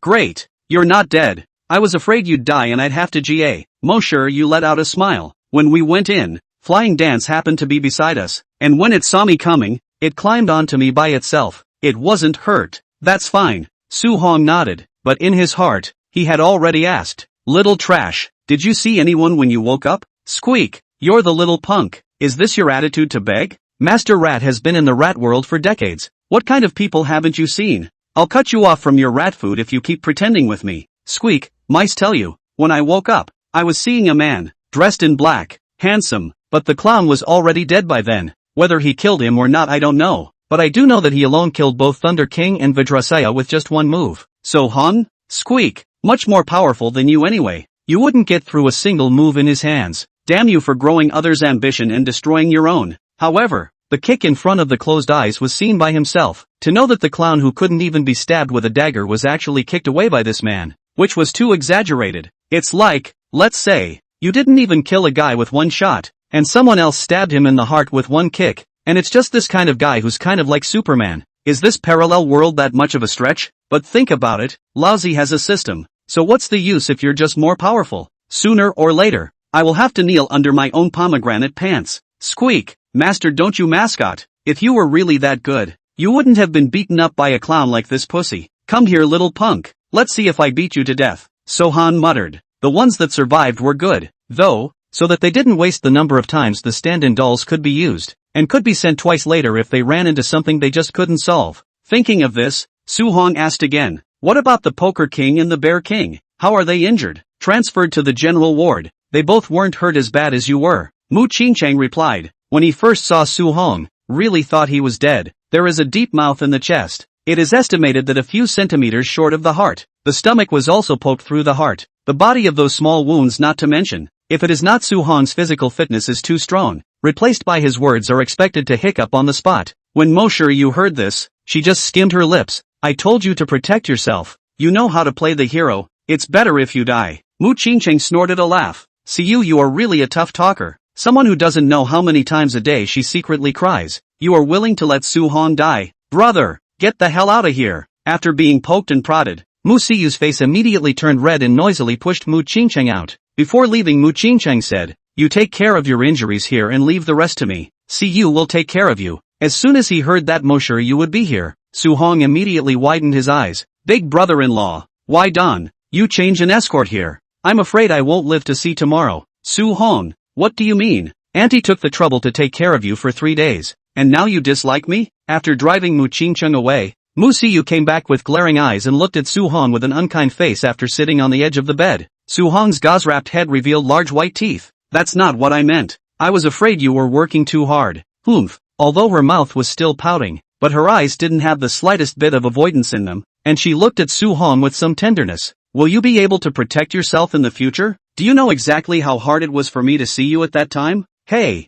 Great. You're not dead. I was afraid you'd die and I'd have to GA. Mosher Yu let out a smile. When we went in, Flying Dance happened to be beside us, and when it saw me coming, it climbed onto me by itself. It wasn't hurt. That's fine. Su-hong nodded, but in his heart, he had already asked, little trash, did you see anyone when you woke up? Squeak, you're the little punk. Is this your attitude to beg? Master Rat has been in the rat world for decades. What kind of people haven't you seen? I'll cut you off from your rat food if you keep pretending with me. Squeak, mice tell you, when I woke up, I was seeing a man, dressed in black, handsome, but the clown was already dead by then. Whether he killed him or not I don't know, but I do know that he alone killed both Thunder King and Vajrasaya with just one move. So Han? Squeak, much more powerful than you anyway. You wouldn't get through a single move in his hands. Damn you for growing others' ambition and destroying your own. However, the kick in front of the closed eyes was seen by himself. To know that the clown who couldn't even be stabbed with a dagger was actually kicked away by this man, which was too exaggerated. It's like, let's say, you didn't even kill a guy with one shot, and someone else stabbed him in the heart with one kick, and it's just this kind of guy who's kind of like Superman. Is this parallel world that much of a stretch? But think about it, Lousy has a system, so what's the use if you're just more powerful? Sooner or later, I will have to kneel under my own pomegranate pants. Squeak, Master don't you mascot, if you were really that good, you wouldn't have been beaten up by a clown like this pussy. Come here little punk, let's see if I beat you to death. Sohan muttered. The ones that survived were good, though, so that they didn't waste the number of times the stand-in dolls could be used, and could be sent twice later if they ran into something they just couldn't solve. Thinking of this, Su-hong asked again, what about the Poker King and the Bear King? How are they injured? Transferred to the general ward. They both weren't hurt as bad as you were. Mu Qingcheng replied. When he first saw Su-hong, really thought he was dead. There is a deep mouth in the chest. It is estimated that a few centimeters short of the heart. The stomach was also poked through the heart. The body of those small wounds not to mention. If it is not Su-hong's physical fitness is too strong, replaced by his words are expected to hiccup on the spot. When Mosher Yu heard this, she just skimmed her lips. I told you to protect yourself. You know how to play the hero. It's better if you die. Mu Qingcheng snorted a laugh. See you are really a tough talker. Someone who doesn't know how many times a day she secretly cries. You are willing to let Su-hong die? Brother, get the hell out of here. After being poked and prodded, Mu Siyu's face immediately turned red and noisily pushed Mu Qingcheng out. Before leaving, Mu Qingcheng said, you take care of your injuries here and leave the rest to me. Siyu will take care of you. As soon as he heard that Mosher Yu would be here, Su-hong immediately widened his eyes. Big brother-in-law, why Don? You change an escort here. I'm afraid I won't live to see tomorrow. Su-hong, what do you mean? Auntie took the trouble to take care of you for 3 days, and now you dislike me? After driving Mu Qingcheng away, Mu Siyu came back with glaring eyes and looked at Su-hong with an unkind face after sitting on the edge of the bed. Su-hong's gauze-wrapped head revealed large white teeth. That's not what I meant. I was afraid you were working too hard. Humph. Although her mouth was still pouting, but her eyes didn't have the slightest bit of avoidance in them, and she looked at Su-hong with some tenderness. Will you be able to protect yourself in the future? Do you know exactly how hard it was for me to see you at that time? Hey,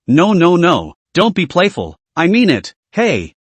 no, don't be playful, I mean it. Hey,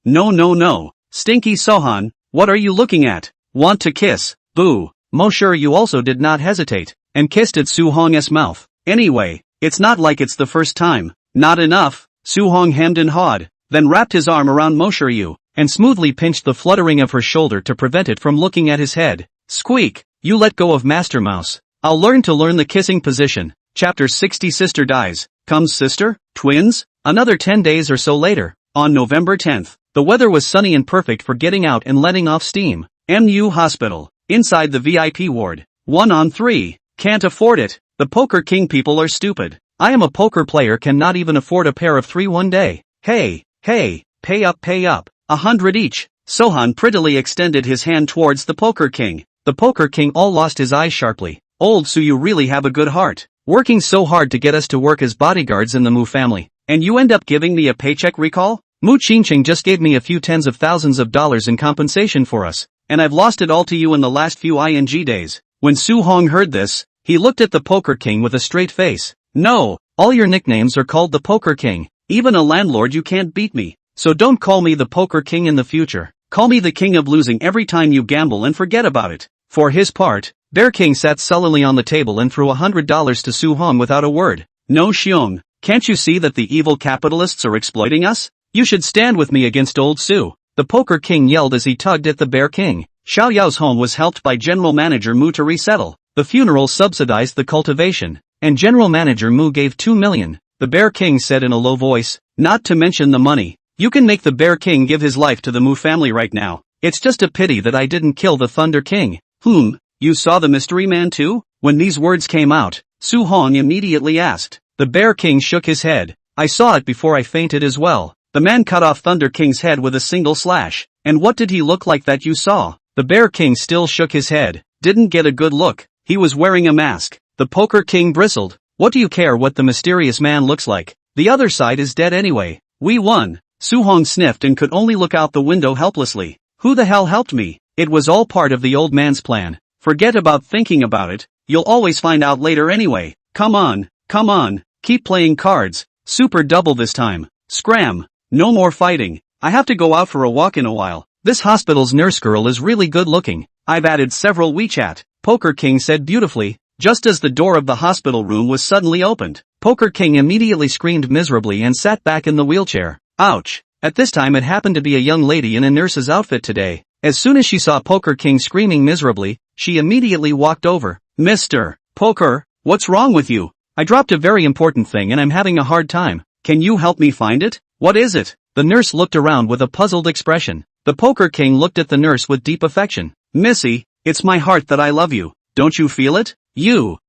no, Stinky Sohan, what are you looking at? Want to kiss? Boo. Mosher Yu also did not hesitate, and kissed at Su-hong's mouth. Anyway, It's not like it's the first time. Not enough, Su Hong hemmed and hawed, then wrapped his arm around Muyu, and smoothly pinched the fluttering of her shoulder to prevent it from looking at his head. Squeak, you let go of Master Mouse. I'll learn the kissing position. Chapter 60 Sister dies. Comes sister? Twins? Another 10 days or so later, on November 10th, the weather was sunny and perfect for getting out and letting off steam. MU Hospital. Inside the VIP ward. 1 on 3. Can't afford it. The Poker King people are stupid. I am a poker player, cannot even afford a pair of 3 one day. Hey, pay up. 100 each. Sohan prettily extended his hand towards the Poker King. The Poker King all lost his eyes sharply. Old Su, you really have a good heart. Working so hard to get us to work as bodyguards in the Mu family, and you end up giving me a paycheck recall? Mu Qingqing just gave me a few tens of thousands of dollars in compensation for us, and I've lost it all to you in the last few ing days. When Su Hong heard this, he looked at the Poker King with a straight face. No, all your nicknames are called the Poker King. Even a landlord, you can't beat me. So don't call me the Poker King in the future. Call me the king of losing every time you gamble and forget about it. For his part, Bear King sat sullenly on the table and threw $100 to Su Hong without a word. No Xiong, can't you see that the evil capitalists are exploiting us? You should stand with me against old Su. The Poker King yelled as he tugged at the Bear King. Xiao Yao's home was helped by General Manager Mu to resettle. The funeral subsidized the cultivation, and General Manager Mu gave 2 million. The Bear King said in a low voice, not to mention the money. You can make the Bear King give his life to the Mu family right now. It's just a pity that I didn't kill the Thunder King. You saw the mystery man too? When these words came out, Su Hong immediately asked. The Bear King shook his head. I saw it before I fainted as well. The man cut off Thunder King's head with a single slash. And what did he look like that you saw? The Bear King still shook his head. Didn't get a good look. He was wearing a mask. The Poker King bristled. What do you care what the mysterious man looks like? The other side is dead anyway. We won. Su Hong sniffed and could only look out the window helplessly. Who the hell helped me? It was all part of the old man's plan. Forget about thinking about it, you'll always find out later anyway. Come on, keep playing cards. Super double this time. Scram. No more fighting. I have to go out for a walk in a while. This hospital's nurse girl is really good looking. I've added several WeChat. Poker King said beautifully, just as the door of the hospital room was suddenly opened. Poker King immediately screamed miserably and sat back in the wheelchair. Ouch. At this time it happened to be a young lady in a nurse's outfit today. As soon as she saw Poker King screaming miserably, she immediately walked over. Mr. Poker, what's wrong with you? I dropped a very important thing and I'm having a hard time. Can you help me find it? What is it? The nurse looked around with a puzzled expression. The Poker King looked at the nurse with deep affection. Missy, it's my heart that I love you. Don't you feel it?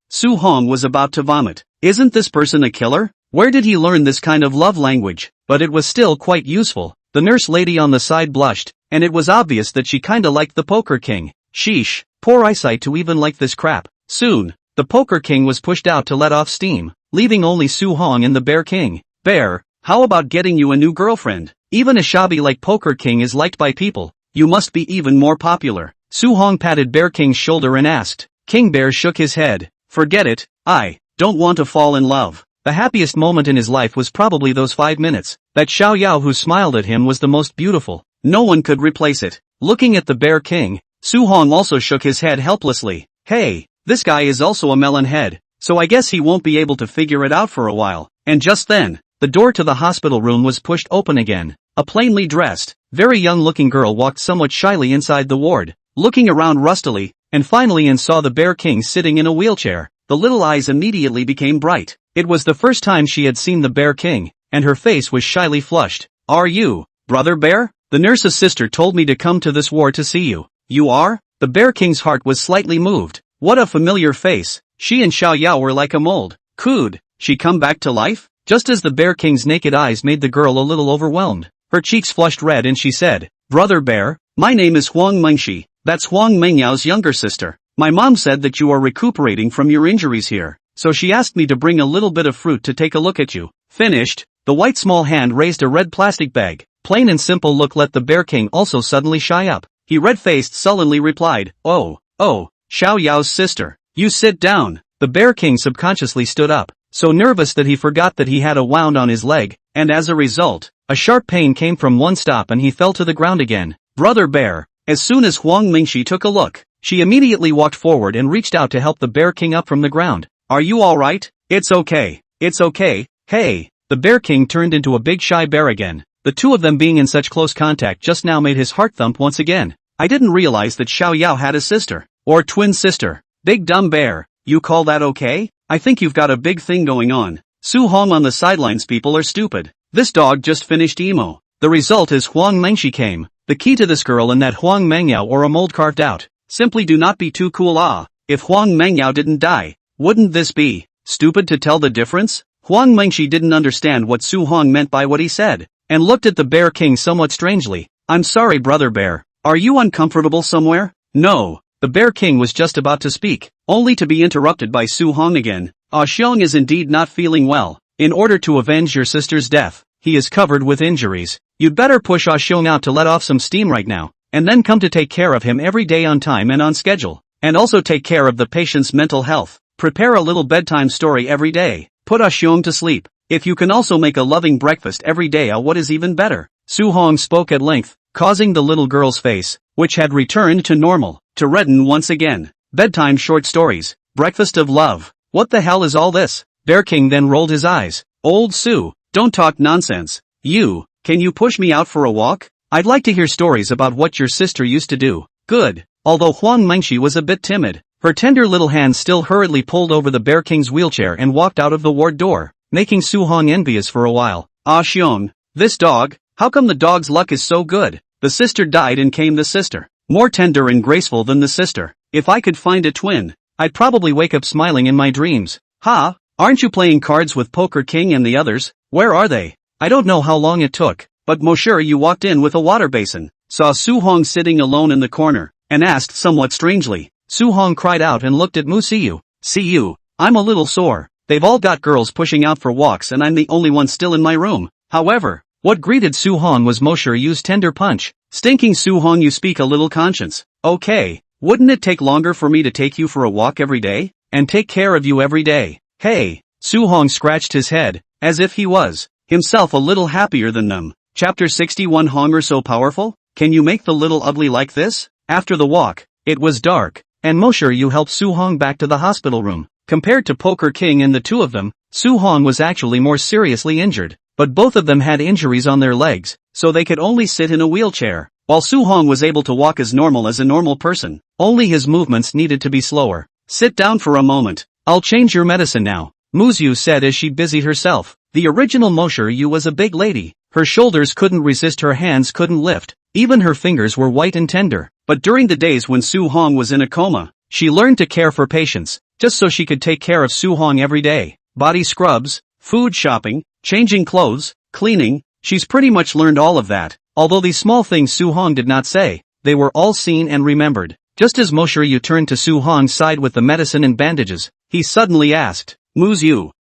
Su Hong was about to vomit. Isn't this person a killer? Where did he learn this kind of love language? But it was still quite useful. The nurse lady on the side blushed, and it was obvious that she kinda liked the Poker King. Sheesh, poor eyesight to even like this crap. Soon, the Poker King was pushed out to let off steam, leaving only Su Hong and the Bear King. Bear, how about getting you a new girlfriend? Even a shabby like Poker King is liked by people. You must be even more popular. Su Hong patted Bear King's shoulder and asked. King Bear shook his head. Forget it, I don't want to fall in love. The happiest moment in his life was probably those 5 minutes. That Xiao Yao who smiled at him was the most beautiful. No one could replace it. Looking at the Bear King, Su Hong also shook his head helplessly. Hey, this guy is also a melon head, so I guess he won't be able to figure it out for a while. And just then, the door to the hospital room was pushed open again. A plainly dressed, very young-looking girl walked somewhat shyly inside the ward, looking around rustily, and finally saw the Bear King sitting in a wheelchair. The little eyes immediately became bright. It was the first time she had seen the Bear King, and her face was shyly flushed. Are you, Brother Bear? The nurse's sister told me to come to this ward to see you. You are? The Bear King's heart was slightly moved. What a familiar face. She and Xiao Yao were like a mold. Could she come back to life? Just as the Bear King's naked eyes made the girl a little overwhelmed, her cheeks flushed red and she said, Brother Bear, my name is Huang Mengxi. That's Huang Mengyao's younger sister. My mom said that you are recuperating from your injuries here, so she asked me to bring a little bit of fruit to take a look at you. Finished, the white small hand raised a red plastic bag. Plain and simple look let the Bear King also suddenly shy up. He red-faced sullenly replied, Oh, Xiao Yao's sister. You sit down. The Bear King subconsciously stood up, so nervous that he forgot that he had a wound on his leg, and as a result, a sharp pain came from one stop and he fell to the ground again. Brother Bear. As soon as Huang Mingxi took a look, she immediately walked forward and reached out to help the Bear King up from the ground. Are you alright? It's okay. It's okay, hey. The Bear King turned into a big shy bear again. The two of them being in such close contact just now made his heart thump once again. I didn't realize that Xiao Yao had a sister. Or twin sister. Big dumb bear. You call that okay? I think you've got a big thing going on. Su Hong on the sidelines. People are stupid. This dog just finished emo. The result is Huang Mengshi came. The key to this girl and that Huang Mengyao or a mold carved out. Simply do not be too cool. If Huang Mengyao didn't die, wouldn't this be stupid to tell the difference? Huang Mengshi didn't understand what Su Hong meant by what he said, and looked at the Bear King somewhat strangely. I'm sorry, brother bear. Are you uncomfortable somewhere? No. The Bear King was just about to speak, only to be interrupted by Su Hong again. Xiong is indeed not feeling well. In order to avenge your sister's death, he is covered with injuries. You'd better push Xiong out to let off some steam right now, and then come to take care of him every day on time and on schedule. And also take care of the patient's mental health. Prepare a little bedtime story every day. Put Xiong to sleep. If you can also make a loving breakfast every day, what is even better? Su Hong spoke at length, causing the little girl's face, which had returned to normal, to redden once again. Bedtime short stories. Breakfast of love. What the hell is all this? Bear King then rolled his eyes. Old Su, don't talk nonsense. Can you push me out for a walk? I'd like to hear stories about what your sister used to do. Good. Although Huang Mengshi was a bit timid, her tender little hands still hurriedly pulled over the Bear King's wheelchair and walked out of the ward door, making Su Hong envious for a while. Xiong, this dog, how come the dog's luck is so good? The sister died and came the sister. More tender and graceful than the sister. If I could find a twin, I'd probably wake up smiling in my dreams. Ha, aren't you playing cards with Poker King and the others? Where are they? I don't know how long it took, but Monsieur you walked in with a water basin, saw Su Hong sitting alone in the corner, and asked somewhat strangely. Su Hong cried out and looked at Muyu. See you, I'm a little sore. They've all got girls pushing out for walks and I'm the only one still in my room. However, what greeted Su Hong was Monsieur Yu's tender punch. Stinking Su Hong, you speak a little conscience. Okay, wouldn't it take longer for me to take you for a walk every day? And take care of you every day? Hey, Su Hong scratched his head, as if he was, himself a little happier than them. Chapter 61 Honger so powerful? Can you make the little ugly like this? After the walk, it was dark, and Monsieur Yu helped Su Hong back to the hospital room. Compared to Poker King and the two of them, Su Hong was actually more seriously injured, but both of them had injuries on their legs, so they could only sit in a wheelchair, while Su Hong was able to walk as normal as a normal person, only his movements needed to be slower. Sit down for a moment. I'll change your medicine now, Muyu said as she busied herself. The original Monsieur Yu was a big lady. Her shoulders couldn't resist, her hands couldn't lift, even her fingers were white and tender. But during the days when Su Hong was in a coma, she learned to care for patients, just so she could take care of Su Hong every day. Body scrubs, food shopping, changing clothes, cleaning, she's pretty much learned all of that. Although these small things Su Hong did not say, they were all seen and remembered. Just as Monsieur Yu turned to Su Hong's side with the medicine and bandages, he suddenly asked, Muyu,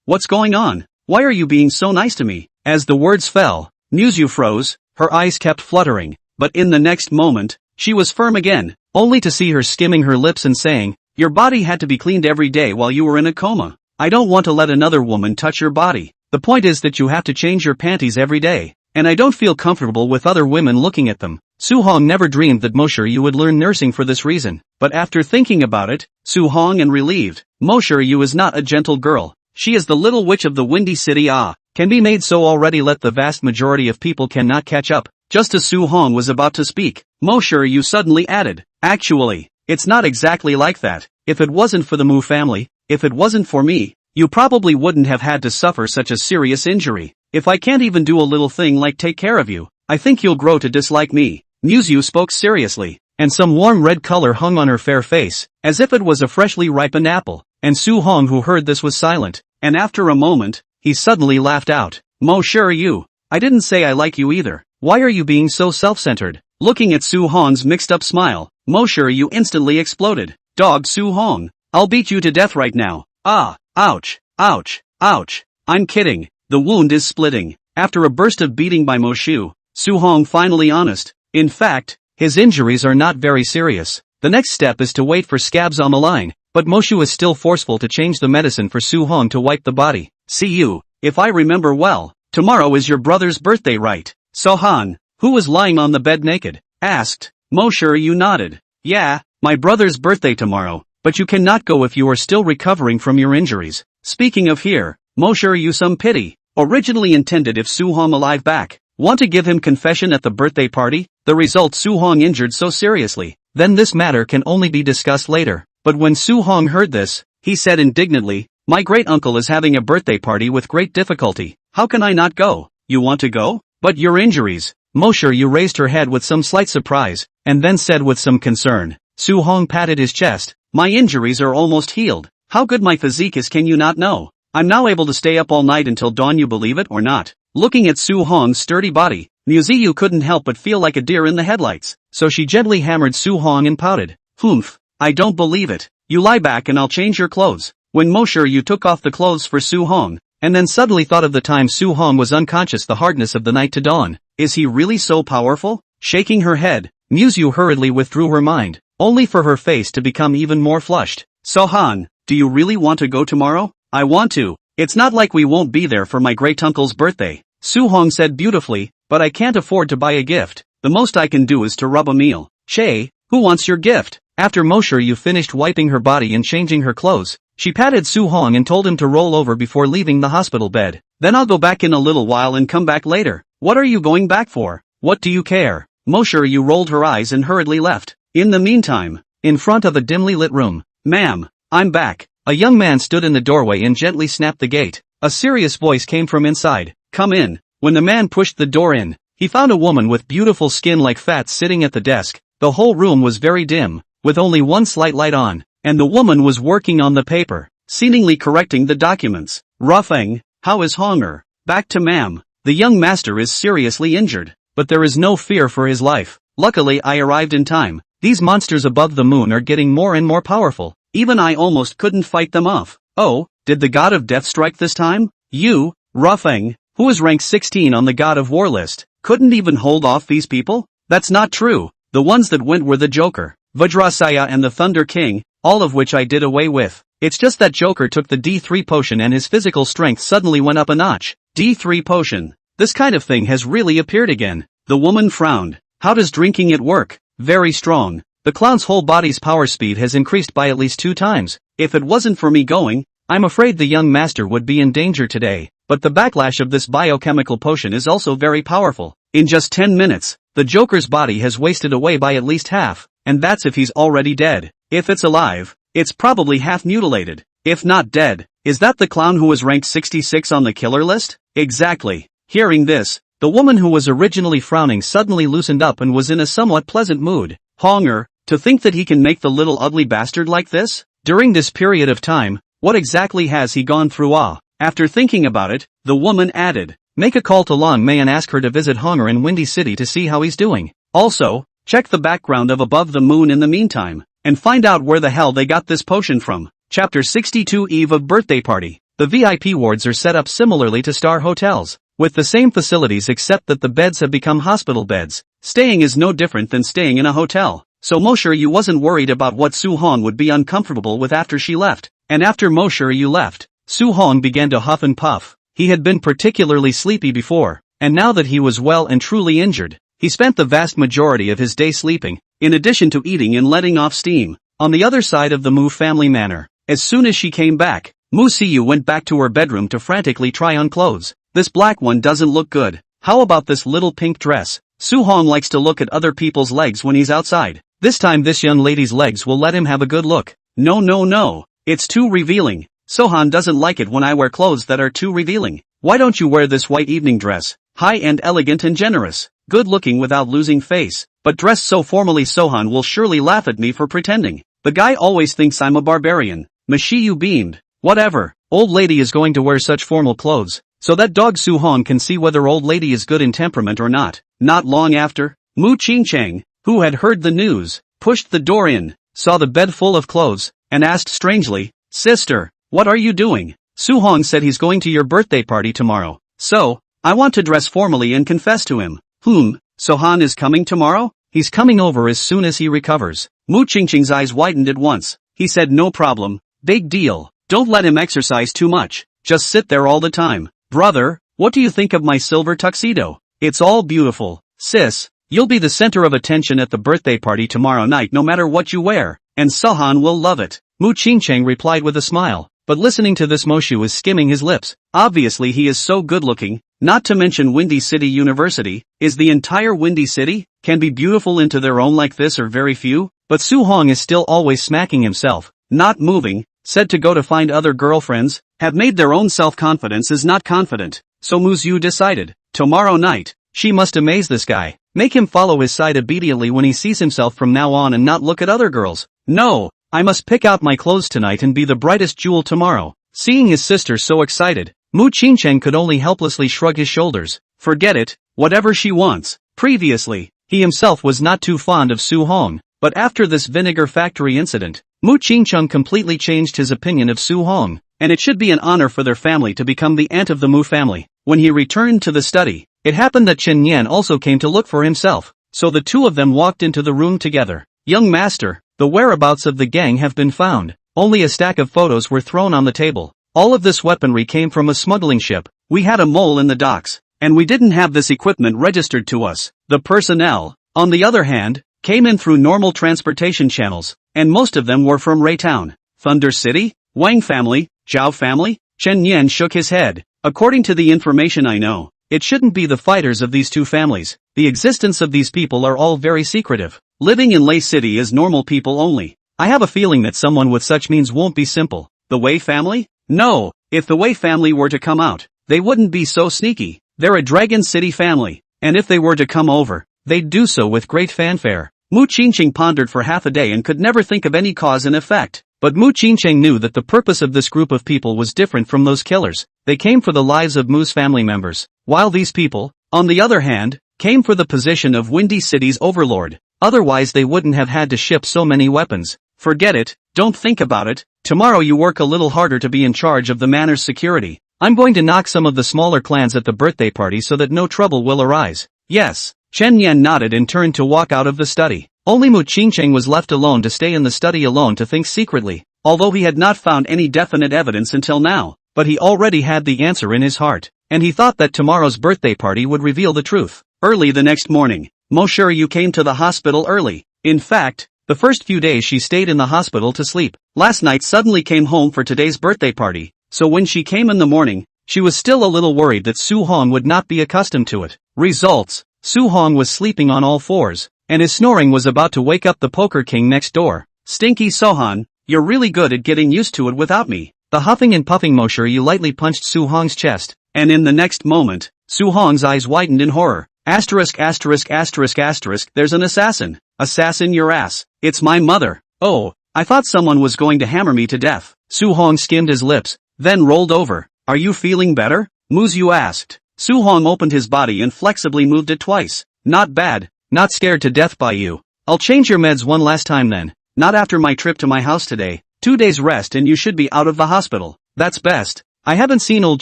what's going on? Why are you being so nice to me? As the words fell, Muyu froze, her eyes kept fluttering, but in the next moment, she was firm again, only to see her skimming her lips and saying, your body had to be cleaned every day while you were in a coma. I don't want to let another woman touch your body. The point is that you have to change your panties every day, and I don't feel comfortable with other women looking at them. Su Hong never dreamed that Monsieur Yu would learn nursing for this reason, but after thinking about it, Su Hong and relieved, Monsieur Yu is not a gentle girl. She is the little witch of the Windy City. Can be made so already. Let the vast majority of people cannot catch up. Just as Su Hong was about to speak, Monsieur Yu suddenly added, actually, it's not exactly like that. If it wasn't for the Mu family, if it wasn't for me, you probably wouldn't have had to suffer such a serious injury. If I can't even do a little thing like take care of you, I think you'll grow to dislike me. Muyu spoke seriously, and some warm red color hung on her fair face, as if it was a freshly ripened apple, and Su Hong, who heard this, was silent, and after a moment, he suddenly laughed out. Monsieur Yu, I didn't say I like you either. Why are you being so self-centered? Looking at Su Hong's mixed-up smile, Monsieur Yu instantly exploded. Dog Su Hong, I'll beat you to death right now. Ouch, ouch, ouch. I'm kidding, the wound is splitting. After a burst of beating by Monsieur, Su Hong finally honest. In fact, his injuries are not very serious. The next step is to wait for scabs on the line, but Monsieur is still forceful to change the medicine for Su Hong to wipe the body. See you, if I remember well, tomorrow is your brother's birthday, right? Sohan, who was lying on the bed naked, asked. Monsieur Yu nodded. Yeah, my brother's birthday tomorrow, but you cannot go if you are still recovering from your injuries. Speaking of here, Mo sure you some pity. Originally intended if Su-hong alive back. Want to give him confession at the birthday party? The result Su-hong injured so seriously. Then this matter can only be discussed later. But when Su-hong heard this, he said indignantly, my great uncle is having a birthday party with great difficulty. How can I not go? You want to go? But your injuries. Mo sure you raised her head with some slight surprise, and then said with some concern. Su-hong patted his chest. My injuries are almost healed. How good my physique is can you not know? I'm now able to stay up all night until dawn, you believe it or not. Looking at Su-hong's sturdy body, Muyu couldn't help but feel like a deer in the headlights, so she gently hammered Su-hong and pouted. Humph, I don't believe it. You lie back and I'll change your clothes. When Mo sure you took off the clothes for Su-hong, and then suddenly thought of the time Su-hong was unconscious, the hardness of the night to dawn. Is he really so powerful? Shaking her head, Muyu hurriedly withdrew her mind, only for her face to become even more flushed. So-han, do you really want to go tomorrow? I want to. It's not like we won't be there for my great-uncle's birthday. Su-hong said beautifully, but I can't afford to buy a gift. The most I can do is to rub a meal. Che, who wants your gift? After Mo sure you finished wiping her body and changing her clothes, she patted Su-hong and told him to roll over before leaving the hospital bed. Then I'll go back in a little while and come back later. What are you going back for? What do you care? Mo sure you rolled her eyes and hurriedly left. In the meantime, in front of a dimly lit room, ma'am, I'm back. A young man stood in the doorway and gently snapped the gate. A serious voice came from inside. Come in. When the man pushed the door in, he found a woman with beautiful skin like fat sitting at the desk. The whole room was very dim, with only one slight light on, and the woman was working on the paper, seemingly correcting the documents. Ruffing, how is Honger? Back to ma'am. The young master is seriously injured, but there is no fear for his life. Luckily I arrived in time. These monsters above the moon are getting more and more powerful. Even I almost couldn't fight them off. Oh, did the god of death strike this time? You, Ruffing, who is rank 16 on the god of war list, couldn't even hold off these people? That's not true. The ones that went were the Joker, Vajrasaya and the Thunder King, all of which I did away with. It's just that Joker took the D3 potion and his physical strength suddenly went up a notch. D3 potion. This kind of thing has really appeared again. The woman frowned. How does drinking it work? Very strong. The clown's whole body's power speed has increased by at least 2 times. If it wasn't for me going, I'm afraid the young master would be in danger today. But the backlash of this biochemical potion is also very powerful. In just 10 minutes, the Joker's body has wasted away by at least half, and that's if he's already dead. If it's alive, it's probably half mutilated. If not dead, is that the clown who was ranked 66 on the killer list? Exactly. Hearing this, the woman who was originally frowning suddenly loosened up and was in a somewhat pleasant mood. Honger, to think that he can make the little ugly bastard like this? During this period of time, what exactly has he gone through? After thinking about it, the woman added, make a call to Long Mei and ask her to visit Honger in Windy City to see how he's doing. Also, check the background of Above the Moon in the meantime, and find out where the hell they got this potion from. Chapter 62 Eve of Birthday Party. The VIP wards are set up similarly to star hotels, with the same facilities except that the beds have become hospital beds. Staying is no different than staying in a hotel. So Mo sure you wasn't worried about what Su-hong would be uncomfortable with after she left. And after Mo sure you left, Su-hong began to huff and puff. He had been particularly sleepy before, and now that he was well and truly injured, he spent the vast majority of his day sleeping, in addition to eating and letting off steam. On the other side of the Mu family manor, as soon as she came back, Muyu went back to her bedroom to frantically try on clothes. This black one doesn't look good. How about this little pink dress? Su-hong likes to look at other people's legs when he's outside. This time this young lady's legs will let him have a good look. No. It's too revealing. Sohan doesn't like it when I wear clothes that are too revealing. Why don't you wear this white evening dress? High and elegant and generous. Good looking without losing face. But dressed so formally Sohan will surely laugh at me for pretending. The guy always thinks I'm a barbarian. Muyu beamed. Whatever. Old lady is going to wear such formal clothes, so that dog Su-hong can see whether old lady is good in temperament or not. Not long after, Mu Qingcheng, who had heard the news, pushed the door in, saw the bed full of clothes, and asked strangely, Sister, what are you doing? Su-hong said he's going to your birthday party tomorrow. So, I want to dress formally and confess to him. Sohan is coming tomorrow? He's coming over as soon as he recovers. Mu Qingcheng's eyes widened at once. He said no problem. Big deal. Don't let him exercise too much. Just sit there all the time. Brother, what do you think of my silver tuxedo? It's all beautiful. Sis, you'll be the center of attention at the birthday party tomorrow night no matter what you wear, and Sohan will love it. Mu Qingcheng replied with a smile. but listening to this Moshu is skimming his lips. Obviously he is so good looking, not to mention Windy City University. Is the entire Windy City, can be beautiful into their own like this or very few? But Su Hong is still always smacking himself, not moving, said to go to find other girlfriends, have made their own self-confidence is not confident. So Muyu decided, tomorrow night, she must amaze this guy, make him follow his side immediately when he sees himself from now on and not look at other girls. No, I must pick out my clothes tonight and be the brightest jewel tomorrow. Seeing his sister so excited, Mu Qingcheng could only helplessly shrug his shoulders. Forget it, whatever she wants. Previously, he himself was not too fond of Su Hong, but after this vinegar factory incident, Mu Qingcheng completely changed his opinion of Su Hong, and it should be an honor for their family to become the aunt of the Mu family. When he returned to the study, it happened that Chen Yan also came to look for himself, so the two of them walked into the room together. Young master, the whereabouts of the gang have been found. Only a stack of photos were thrown on the table. All of this weaponry came from a smuggling ship. We had a mole in the docks, and we didn't have this equipment registered to us. The personnel, on the other hand, came in through normal transportation channels, and most of them were from Ray Town. Thunder City? Wang family? Zhao family? Chen Yan shook his head. According to the information I know, it shouldn't be the fighters of these two families. The existence of these people are all very secretive. Living in Lei City is normal people only. I have a feeling that someone with such means won't be simple. The Wei family? No, if the Wei family were to come out, they wouldn't be so sneaky. They're a Dragon City family, and if they were to come over, they'd do so with great fanfare. Mu Qingcheng pondered for half a day and could never think of any cause and effect. But Mu Qingcheng knew that the purpose of this group of people was different from those killers. They came for the lives of Mu's family members, while these people, on the other hand, came for the position of Windy City's overlord. Otherwise they wouldn't have had to ship so many weapons. Forget it, don't think about it. Tomorrow you work a little harder to be in charge of the manor's security. I'm going to knock some of the smaller clans at the birthday party so that no trouble will arise. Yes. Chen Yan nodded and turned to walk out of the study. Only Mu Qingcheng was left alone to stay in the study alone to think secretly, although he had not found any definite evidence until now, but he already had the answer in his heart, and he thought that tomorrow's birthday party would reveal the truth. Early the next morning, Mo Shiryu came to the hospital early. In fact, the first few days she stayed in the hospital to sleep. Last night suddenly came home for today's birthday party, so when she came in the morning, she was still a little worried that Su Hong would not be accustomed to it. Results: Su Hong was sleeping on all fours, and his snoring was about to wake up the poker king next door. Stinky Sohan, you're really good at getting used to it without me. The huffing and puffing Mo Shiryu lightly punched Su Hong's chest, and in the next moment, Su Hong's eyes widened in horror. Asterisk asterisk asterisk asterisk, there's an assassin. Assassin your ass. It's my mother. Oh, I thought someone was going to hammer me to death. Su Hong skimmed his lips, then rolled over. Are you feeling better? Muyu asked. Su Hong opened his body and flexibly moved it twice. Not bad. Not scared to death by you. I'll change your meds one last time then. Not after my trip to my house today. 2 days rest and you should be out of the hospital. That's best. I haven't seen old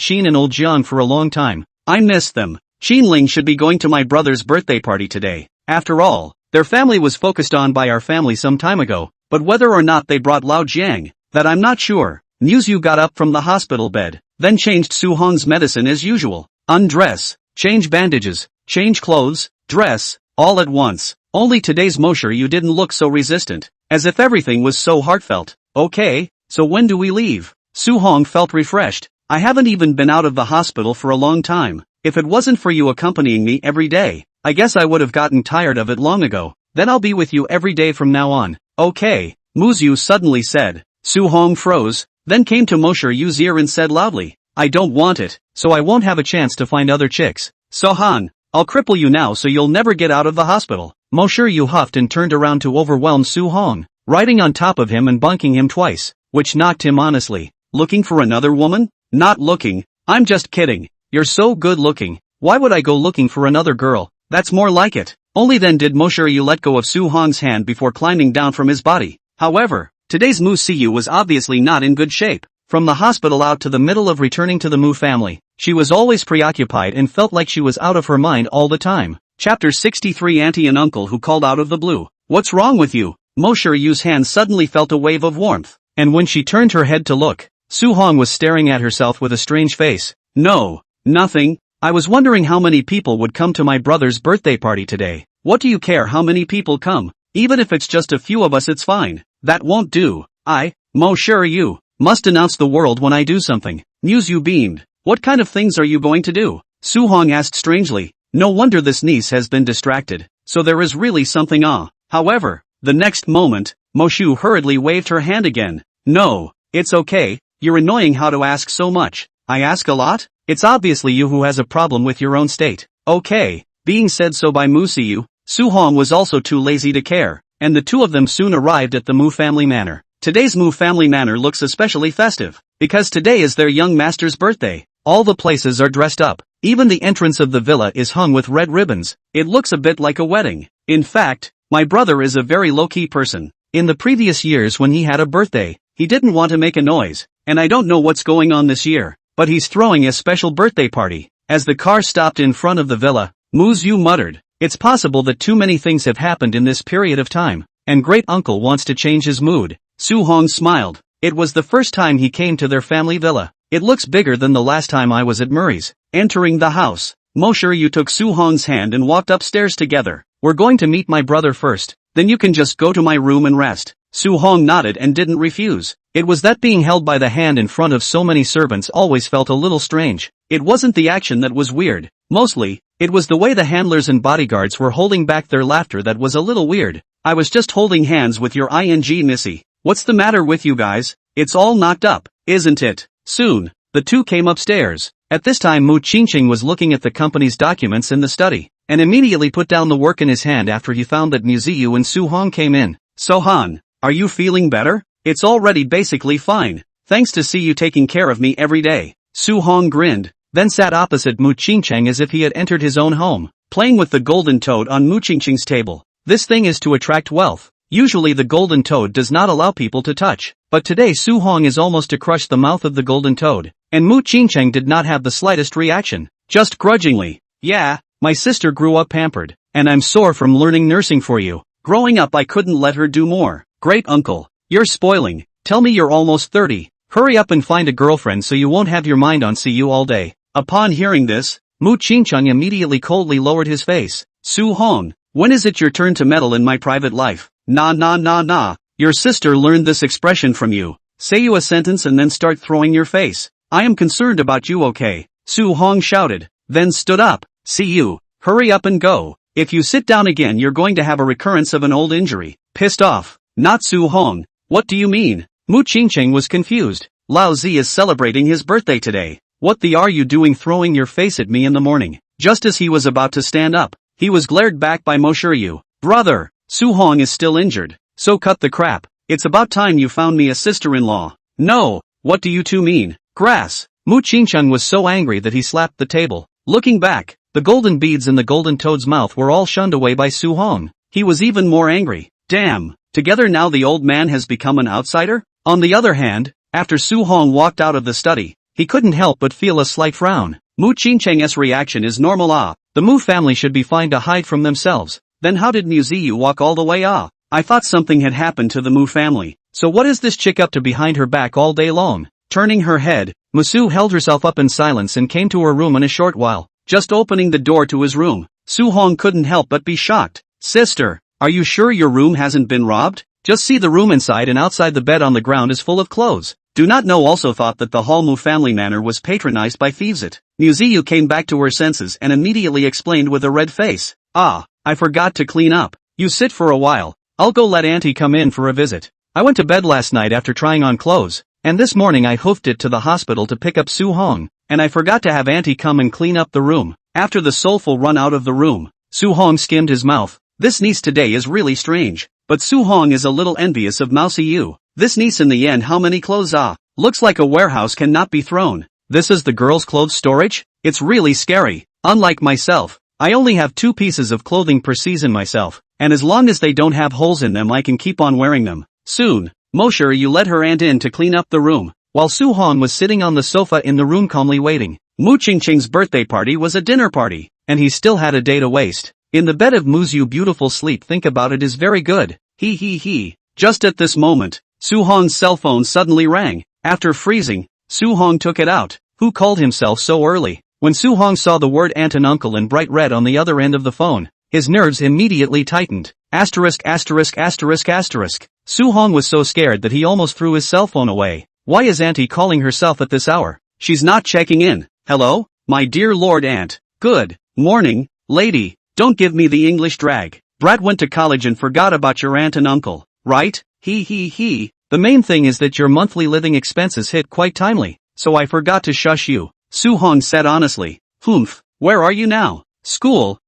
Qin and old Jiang for a long time. I missed them. Qinling should be going to my brother's birthday party today. After all, their family was focused on by our family some time ago, but whether or not they brought Lao Jiang, that I'm not sure. Muyu got up from the hospital bed, then changed Su Hong's medicine as usual. Undress, change bandages, change clothes, dress, all at once. Only today's Mo Shiryu didn't look so resistant, as if everything was so heartfelt. Okay, so when do we leave? Su Hong felt refreshed. I haven't even been out of the hospital for a long time. If it wasn't for you accompanying me every day, I guess I would have gotten tired of it long ago. Then I'll be with you every day from now on. Okay, Muyu suddenly said. Su Hong froze, then came to Mo Shiryu's ear and said loudly, I don't want it, so I won't have a chance to find other chicks. Sohan, I'll cripple you now so you'll never get out of the hospital. Mo Shiryu huffed and turned around to overwhelm Su Hong, riding on top of him and bunking him twice, which knocked him honestly. Looking for another woman? Not looking. I'm just kidding. You're so good looking. Why would I go looking for another girl? That's more like it. Only then did Mo Shiryu let go of Su Hong's hand before climbing down from his body. However, today's Mu Siyu was obviously not in good shape. From the hospital out to the middle of returning to the Mu family, she was always preoccupied and felt like she was out of her mind all the time. Chapter 63 Auntie and Uncle Who Called Out of the Blue. What's wrong with you? Mo Shiryu's hand suddenly felt a wave of warmth, and when she turned her head to look, Su Hong was staring at herself with a strange face. No, nothing. I was wondering how many people would come to my brother's birthday party today. What do you care how many people come? Even if it's just a few of us it's fine. That won't do. Mo Shiryu. Must announce the world when I do something. Muyu beamed. What kind of things are you going to do? Suhong asked strangely. No wonder this niece has been distracted. So there is really something However, the next moment, Moshu hurriedly waved her hand again. No, it's okay, you're annoying how to ask so much. I ask a lot? It's obviously you who has a problem with your own state. Okay. Being said so by Muyu, Suhong was also too lazy to care, and the two of them soon arrived at the Mu family manor. Today's Mu family manor looks especially festive, because today is their young master's birthday. All the places are dressed up. Even the entrance of the villa is hung with red ribbons. It looks a bit like a wedding. In fact, my brother is a very low-key person. In the previous years when he had a birthday, he didn't want to make a noise, and I don't know what's going on this year, but he's throwing a special birthday party. As the car stopped in front of the villa, Muyu muttered, it's possible that too many things have happened in this period of time, and great uncle wants to change his mood. Suhong smiled. It was the first time he came to their family villa. It looks bigger than the last time I was at Murray's. Entering the house, Muyu took Suhong's hand and walked upstairs together. We're going to meet my brother first, then you can just go to my room and rest. Suhong nodded and didn't refuse. It was that being held by the hand in front of so many servants always felt a little strange. It wasn't the action that was weird. Mostly, it was the way the handlers and bodyguards were holding back their laughter that was a little weird. I was just holding hands with your ing missy. What's the matter with you guys? It's all knocked up, isn't it? Soon, the two came upstairs. At this time Mu Qingqing was looking at the company's documents in the study, and immediately put down the work in his hand after he found that Muyu and Suhong came in. Sohan, are you feeling better? It's already basically fine. Thanks to see you taking care of me every day. Suhong grinned, then sat opposite Mu Qingqing as if he had entered his own home, playing with the golden toad on Mu Qingqing's table. This thing is to attract wealth. Usually the golden toad does not allow people to touch, but today Suhong is almost to crush the mouth of the golden toad, and Mu Qingqing did not have the slightest reaction, just grudgingly. Yeah, my sister grew up pampered, and I'm sore from learning nursing for you. Growing up I couldn't let her do more. Great uncle, you're spoiling. Tell me you're almost 30. Hurry up and find a girlfriend so you won't have your mind on CU all day. Upon hearing this, Mu Qingqing immediately coldly lowered his face. Suhong, when is it your turn to meddle in my private life? Nah. Your sister learned this expression from you. Say you a sentence and then start throwing your face. I am concerned about you, okay? Suhong shouted, then stood up. See you. Hurry up and go. If you sit down again you're going to have a recurrence of an old injury. Pissed off. Not Suhong. What do you mean? Mu Qingqing was confused. Lao Zi is celebrating his birthday today. What the are you doing throwing your face at me in the morning? Just as he was about to stand up, he was glared back by Muyu. Brother, Suhong is still injured, so cut the crap. It's about time you found me a sister-in-law. No, what do you two mean? Grass. Mu Qingqing was so angry that he slapped the table. Looking back, the golden beads in the golden toad's mouth were all shunned away by Suhong. He was even more angry. Damn, together now the old man has become an outsider? On the other hand, after Suhong walked out of the study, he couldn't help but feel a slight frown. Mu Qingqing's reaction is normal. The Mu family should be fine to hide from themselves. Then how did Muyu walk all the way? I thought something had happened to the Mu family. So what is this chick up to behind her back all day long? Turning her head, Musu held herself up in silence and came to her room in a short while. Just opening the door to his room, Suhong couldn't help but be shocked. Sister, are you sure your room hasn't been robbed? Just see the room inside and outside the bed on the ground is full of clothes. Do not know also thought that the Hall Mu family manor was patronized by thieves. Muyu came back to her senses and immediately explained with a red face. I forgot to clean up. You sit for a while. I'll go let auntie come in for a visit. I went to bed last night after trying on clothes, and this morning I hoofed it to the hospital to pick up Suhong, and I forgot to have auntie come and clean up the room. After the soulful run out of the room, Suhong skimmed his mouth. This niece today is really strange, but Suhong is a little envious of Mousy Yu. This niece in the end how many clothes? Looks like a warehouse cannot be thrown. This is the girls' clothes storage? It's really scary. Unlike myself, I only have 2 pieces of clothing per season myself, and as long as they don't have holes in them I can keep on wearing them. Soon, Muyu led her aunt in to clean up the room, while Suhong was sitting on the sofa in the room calmly waiting. Mu Qingqing's birthday party was a dinner party, and he still had a day to waste. In the bed of Muyu beautiful sleep think about it is very good. He. Just at this moment, Suhong's cell phone suddenly rang. After freezing, Suhong took it out. Who called himself so early? When Suhong saw the word aunt and uncle in bright red on the other end of the phone, his nerves immediately tightened. Asterisk. Suhong was so scared that he almost threw his cell phone away. Why is Auntie calling herself at this hour? She's not checking in. Hello? My dear Lord Aunt. Good morning, lady. Don't give me the English drag. Brat went to college and forgot about your aunt and uncle, right? He. The main thing is that your monthly living expenses hit quite timely, so I forgot to shush you. Su-hong said honestly. Humph, where are you now? School,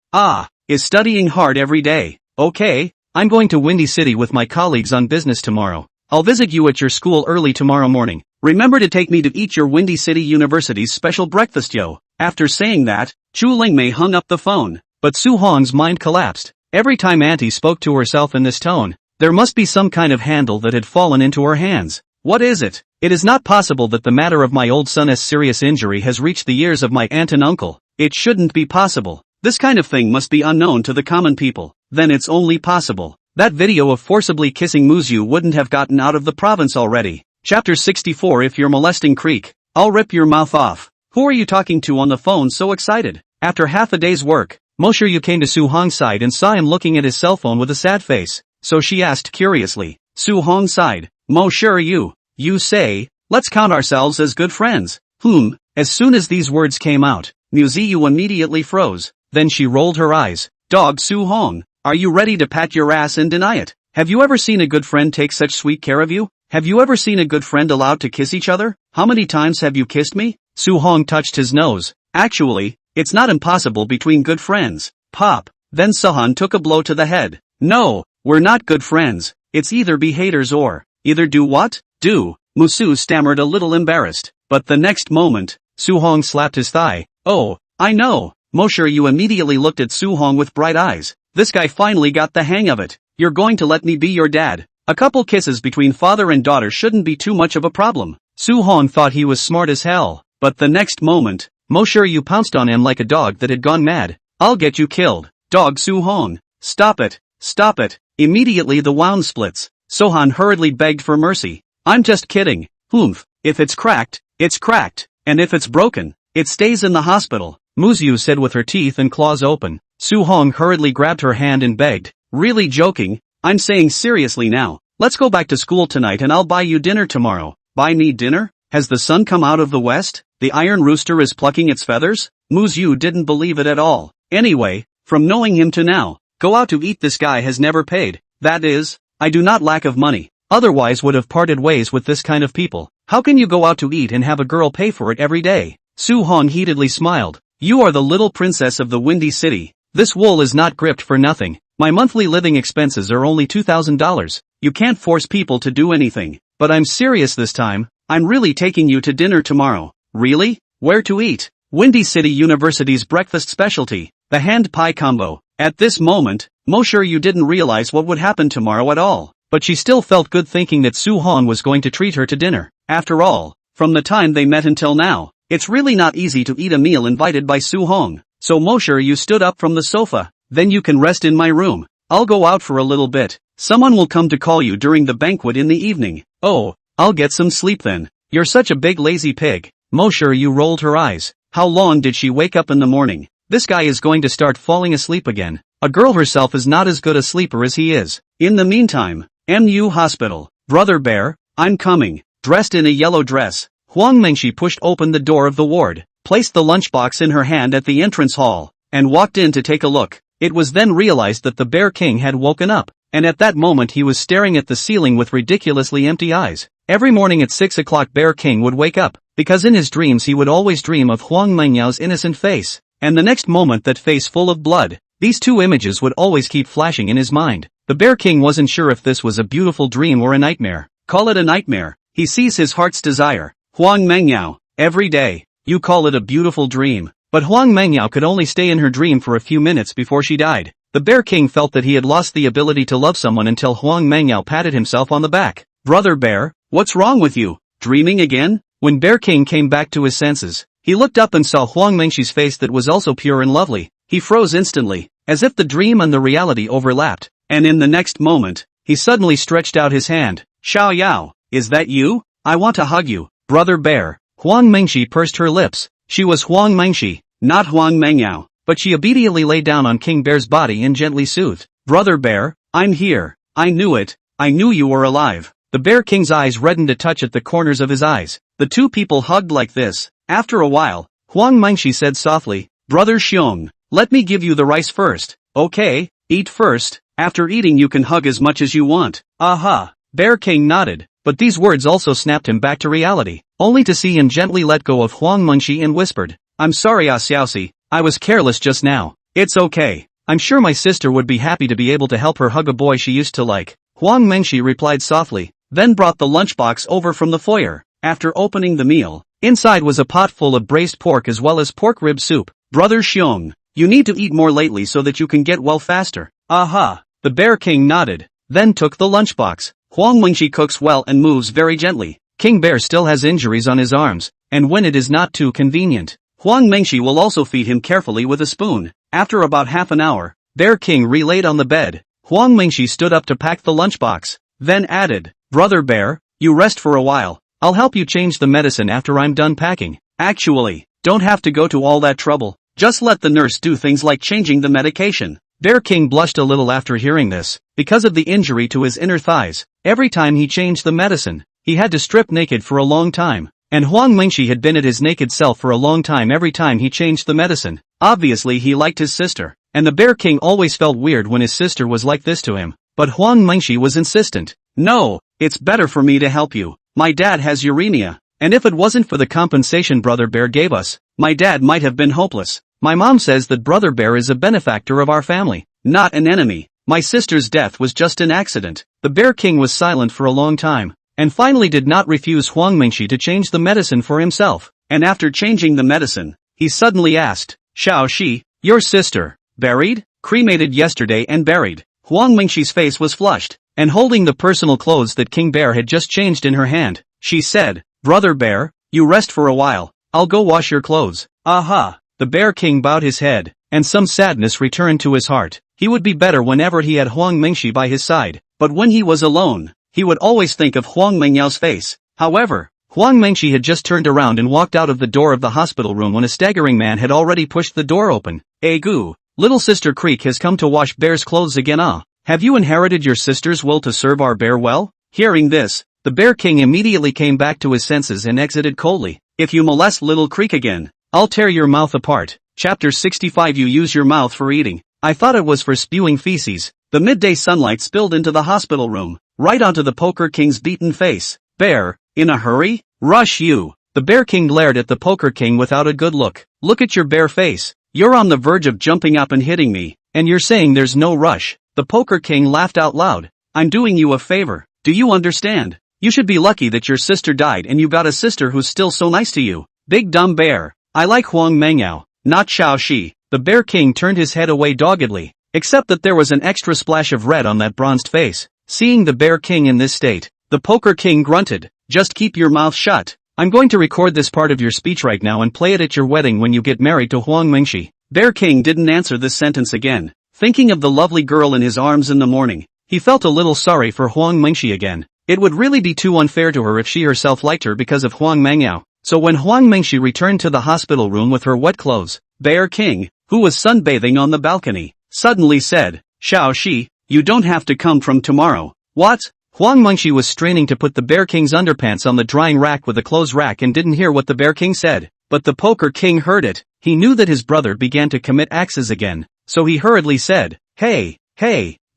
is studying hard every day. Okay, I'm going to Windy City with my colleagues on business tomorrow. I'll visit you at your school early tomorrow morning. Remember to take me to eat your Windy City University's special breakfast, yo. After saying that, Chu Lingmei hung up the phone, but Su-hong's mind collapsed. Every time Auntie spoke to herself in this tone, there must be some kind of handle that had fallen into her hands. What is it? It is not possible that the matter of my old son's serious injury has reached the ears of my aunt and uncle. It shouldn't be possible. This kind of thing must be unknown to the common people. Then it's only possible that video of forcibly kissing Muyu wouldn't have gotten out of the province already. Chapter 64. If you're molesting Creek, I'll rip your mouth off. Who are you talking to on the phone so excited? After half a day's work, Muyu came to Su-hong's side and saw him looking at his cell phone with a sad face, so she asked curiously. Su-hong sighed. You say, let's count ourselves as good friends. As soon as these words came out, Muyu immediately froze, then she rolled her eyes. Dog Su-hong, are you ready to pat your ass and deny it? Have you ever seen a good friend take such sweet care of you? Have you ever seen a good friend allowed to kiss each other? How many times have you kissed me? Su-hong touched his nose. Actually, it's not impossible between good friends. Pop. Then Suhan took a blow to the head. No, we're not good friends. It's either be haters or. Either do what? Do. Musu stammered a little embarrassed. But the next moment, Su-hong slapped his thigh. Oh, I know. You immediately looked at Su-hong with bright eyes. This guy finally got the hang of it. You're going to let me be your dad. A couple kisses between father and daughter shouldn't be too much of a problem. Su-hong thought he was smart as hell. But the next moment, you pounced on him like a dog that had gone mad. I'll get you killed. Dog Su-hong. Stop it. Stop it. Immediately the wound splits. Sohan hurriedly begged for mercy. I'm just kidding. If it's cracked, it's cracked. And if it's broken, it stays in the hospital. Muyu said with her teeth and claws open. Su-hong hurriedly grabbed her hand and begged. Really joking? I'm saying seriously now. Let's go back to school tonight and I'll buy you dinner tomorrow. Buy me dinner? Has the sun come out of the west? The iron rooster is plucking its feathers? Muyu didn't believe it at all. Anyway, from knowing him to now, go out to eat this guy has never paid. That is, I do not lack of money. Otherwise would have parted ways with this kind of people. How can you go out to eat and have a girl pay for it every day? Su-hong heatedly smiled. You are the little princess of the Windy City. This wool is not gripped for nothing. My monthly living expenses are only $2,000. You can't force people to do anything. But I'm serious this time. I'm really taking you to dinner tomorrow. Really? Where to eat? Windy City University's breakfast specialty, the hand pie combo. At this moment, Muyu didn't realize what would happen tomorrow at all. But she still felt good thinking that Su-hong was going to treat her to dinner. After all, from the time they met until now, it's really not easy to eat a meal invited by Su-hong. So Muyu stood up from the sofa. Then you can rest in my room. I'll go out for a little bit. Someone will come to call you during the banquet in the evening. Oh, I'll get some sleep then. You're such a big lazy pig. Muyu rolled her eyes. How long did she wake up in the morning? This guy is going to start falling asleep again. A girl herself is not as good a sleeper as he is. In the meantime, MU Hospital. Brother Bear, I'm coming. Dressed in a yellow dress, Huang Mengshi pushed open the door of the ward, placed the lunchbox in her hand at the entrance hall, and walked in to take a look. It was then realized that the Bear King had woken up, and at that moment he was staring at the ceiling with ridiculously empty eyes. Every morning at 6 o'clock Bear King would wake up, because in his dreams he would always dream of Huang Mengyao's innocent face, and the next moment that face full of blood. These two images would always keep flashing in his mind. The Bear King wasn't sure if this was a beautiful dream or a nightmare. Call it a nightmare. He sees his heart's desire. Huang Mengyao. Every day. You call it a beautiful dream. But Huang Mengyao could only stay in her dream for a few minutes before she died. The Bear King felt that he had lost the ability to love someone until Huang Mengyao patted himself on the back. Brother Bear, what's wrong with you? Dreaming again? When Bear King came back to his senses, he looked up and saw Huang Mengshi's face that was also pure and lovely. He froze instantly, as if the dream and the reality overlapped, and in the next moment, he suddenly stretched out his hand. Xiao Yao, is that you? I want to hug you, Brother Bear. Huang Mengshi pursed her lips. She was Huang Mengshi, not Huang Mengyao, but she obediently lay down on King Bear's body and gently soothed. Brother Bear, I'm here. I knew it. I knew you were alive. The Bear King's eyes reddened a touch at the corners of his eyes. The two people hugged like this. After a while, Huang Mengshi said softly, "Brother Xiong, let me give you the rice first." "Okay, eat first. After eating you can hug as much as you want." "Aha." Bear King nodded, but these words also snapped him back to reality, only to see him gently let go of Huang Mengshi and whispered, "I'm sorry Xiaoxi, I was careless just now." "It's okay. I'm sure my sister would be happy to be able to help her hug a boy she used to like." Huang Mengshi replied softly, then brought the lunchbox over from the foyer. After opening the meal, inside was a pot full of braised pork as well as pork rib soup. "Brother Xiong, you need to eat more lately so that you can get well faster." "Aha." The Bear King nodded, then took the lunchbox. Huang Mengshi cooks well and moves very gently. King Bear still has injuries on his arms, and when it is not too convenient, Huang Mengshi will also feed him carefully with a spoon. After about half an hour, Bear King relayed on the bed. Huang Mengshi stood up to pack the lunchbox, then added, "Brother Bear, you rest for a while. I'll help you change the medicine after I'm done packing." "Actually, don't have to go to all that trouble. Just let the nurse do things like changing the medication." Bear King blushed a little after hearing this. Because of the injury to his inner thighs, every time he changed the medicine, he had to strip naked for a long time. And Huang Mengshi had been at his naked self for a long time every time he changed the medicine. Obviously he liked his sister, and the Bear King always felt weird when his sister was like this to him. But Huang Mengshi was insistent. "No, it's better for me to help you. My dad has uremia, and if it wasn't for the compensation Brother Bear gave us, my dad might have been hopeless. My mom says that Brother Bear is a benefactor of our family, not an enemy. My sister's death was just an accident." The Bear King was silent for a long time, and finally did not refuse Huang Mengshi to change the medicine for himself. And after changing the medicine, he suddenly asked, "Xiaoxi, your sister, buried?" "Cremated yesterday and buried." Huang Mengshi's face was flushed, and holding the personal clothes that King Bear had just changed in her hand, she said, "Brother Bear, you rest for a while. I'll go wash your clothes." "Aha." The Bear King bowed his head, and some sadness returned to his heart. He would be better whenever he had Huang Mengshi by his side, but when he was alone, he would always think of Huang Mengyao's face. However, Huang Mengshi had just turned around and walked out of the door of the hospital room when a staggering man had already pushed the door open. "Egu, little sister Creek has come to wash Bear's clothes again. Ah, have you inherited your sister's will to serve our bear well?" Hearing this, the Bear King immediately came back to his senses and exited coldly. "If you molest little Creek again, I'll tear your mouth apart." Chapter 65. You use your mouth for eating. I thought it was for spewing feces. The midday sunlight spilled into the hospital room, right onto the Poker King's beaten face. "Bear, in a hurry? Rush you." The Bear King glared at the Poker King without a good look. "Look at your bare face. You're on the verge of jumping up and hitting me, and you're saying there's no rush." The Poker King laughed out loud. "I'm doing you a favor. Do you understand? You should be lucky that your sister died and you got a sister who's still so nice to you. Big dumb bear. I like Huang Mengyao, not Xiaoxi." The Bear King turned his head away doggedly, except that there was an extra splash of red on that bronzed face. Seeing the Bear King in this state, the Poker King grunted, "Just keep your mouth shut. I'm going to record this part of your speech right now and play it at your wedding when you get married to Huang Mengshi." Bear King didn't answer this sentence again. Thinking of the lovely girl in his arms in the morning, he felt a little sorry for Huang Mengshi again. It would really be too unfair to her if she herself liked her because of Huang Mengyao. So when Huang Mengshi returned to the hospital room with her wet clothes, Bear King, who was sunbathing on the balcony, suddenly said, "Xiaoxi, you don't have to come from tomorrow." "What?" Huang Mengshi was straining to put the Bear King's underpants on the drying rack with the clothes rack and didn't hear what the Bear King said. But the Poker King heard it. He knew that his brother began to commit axes again, so he hurriedly said, Hey,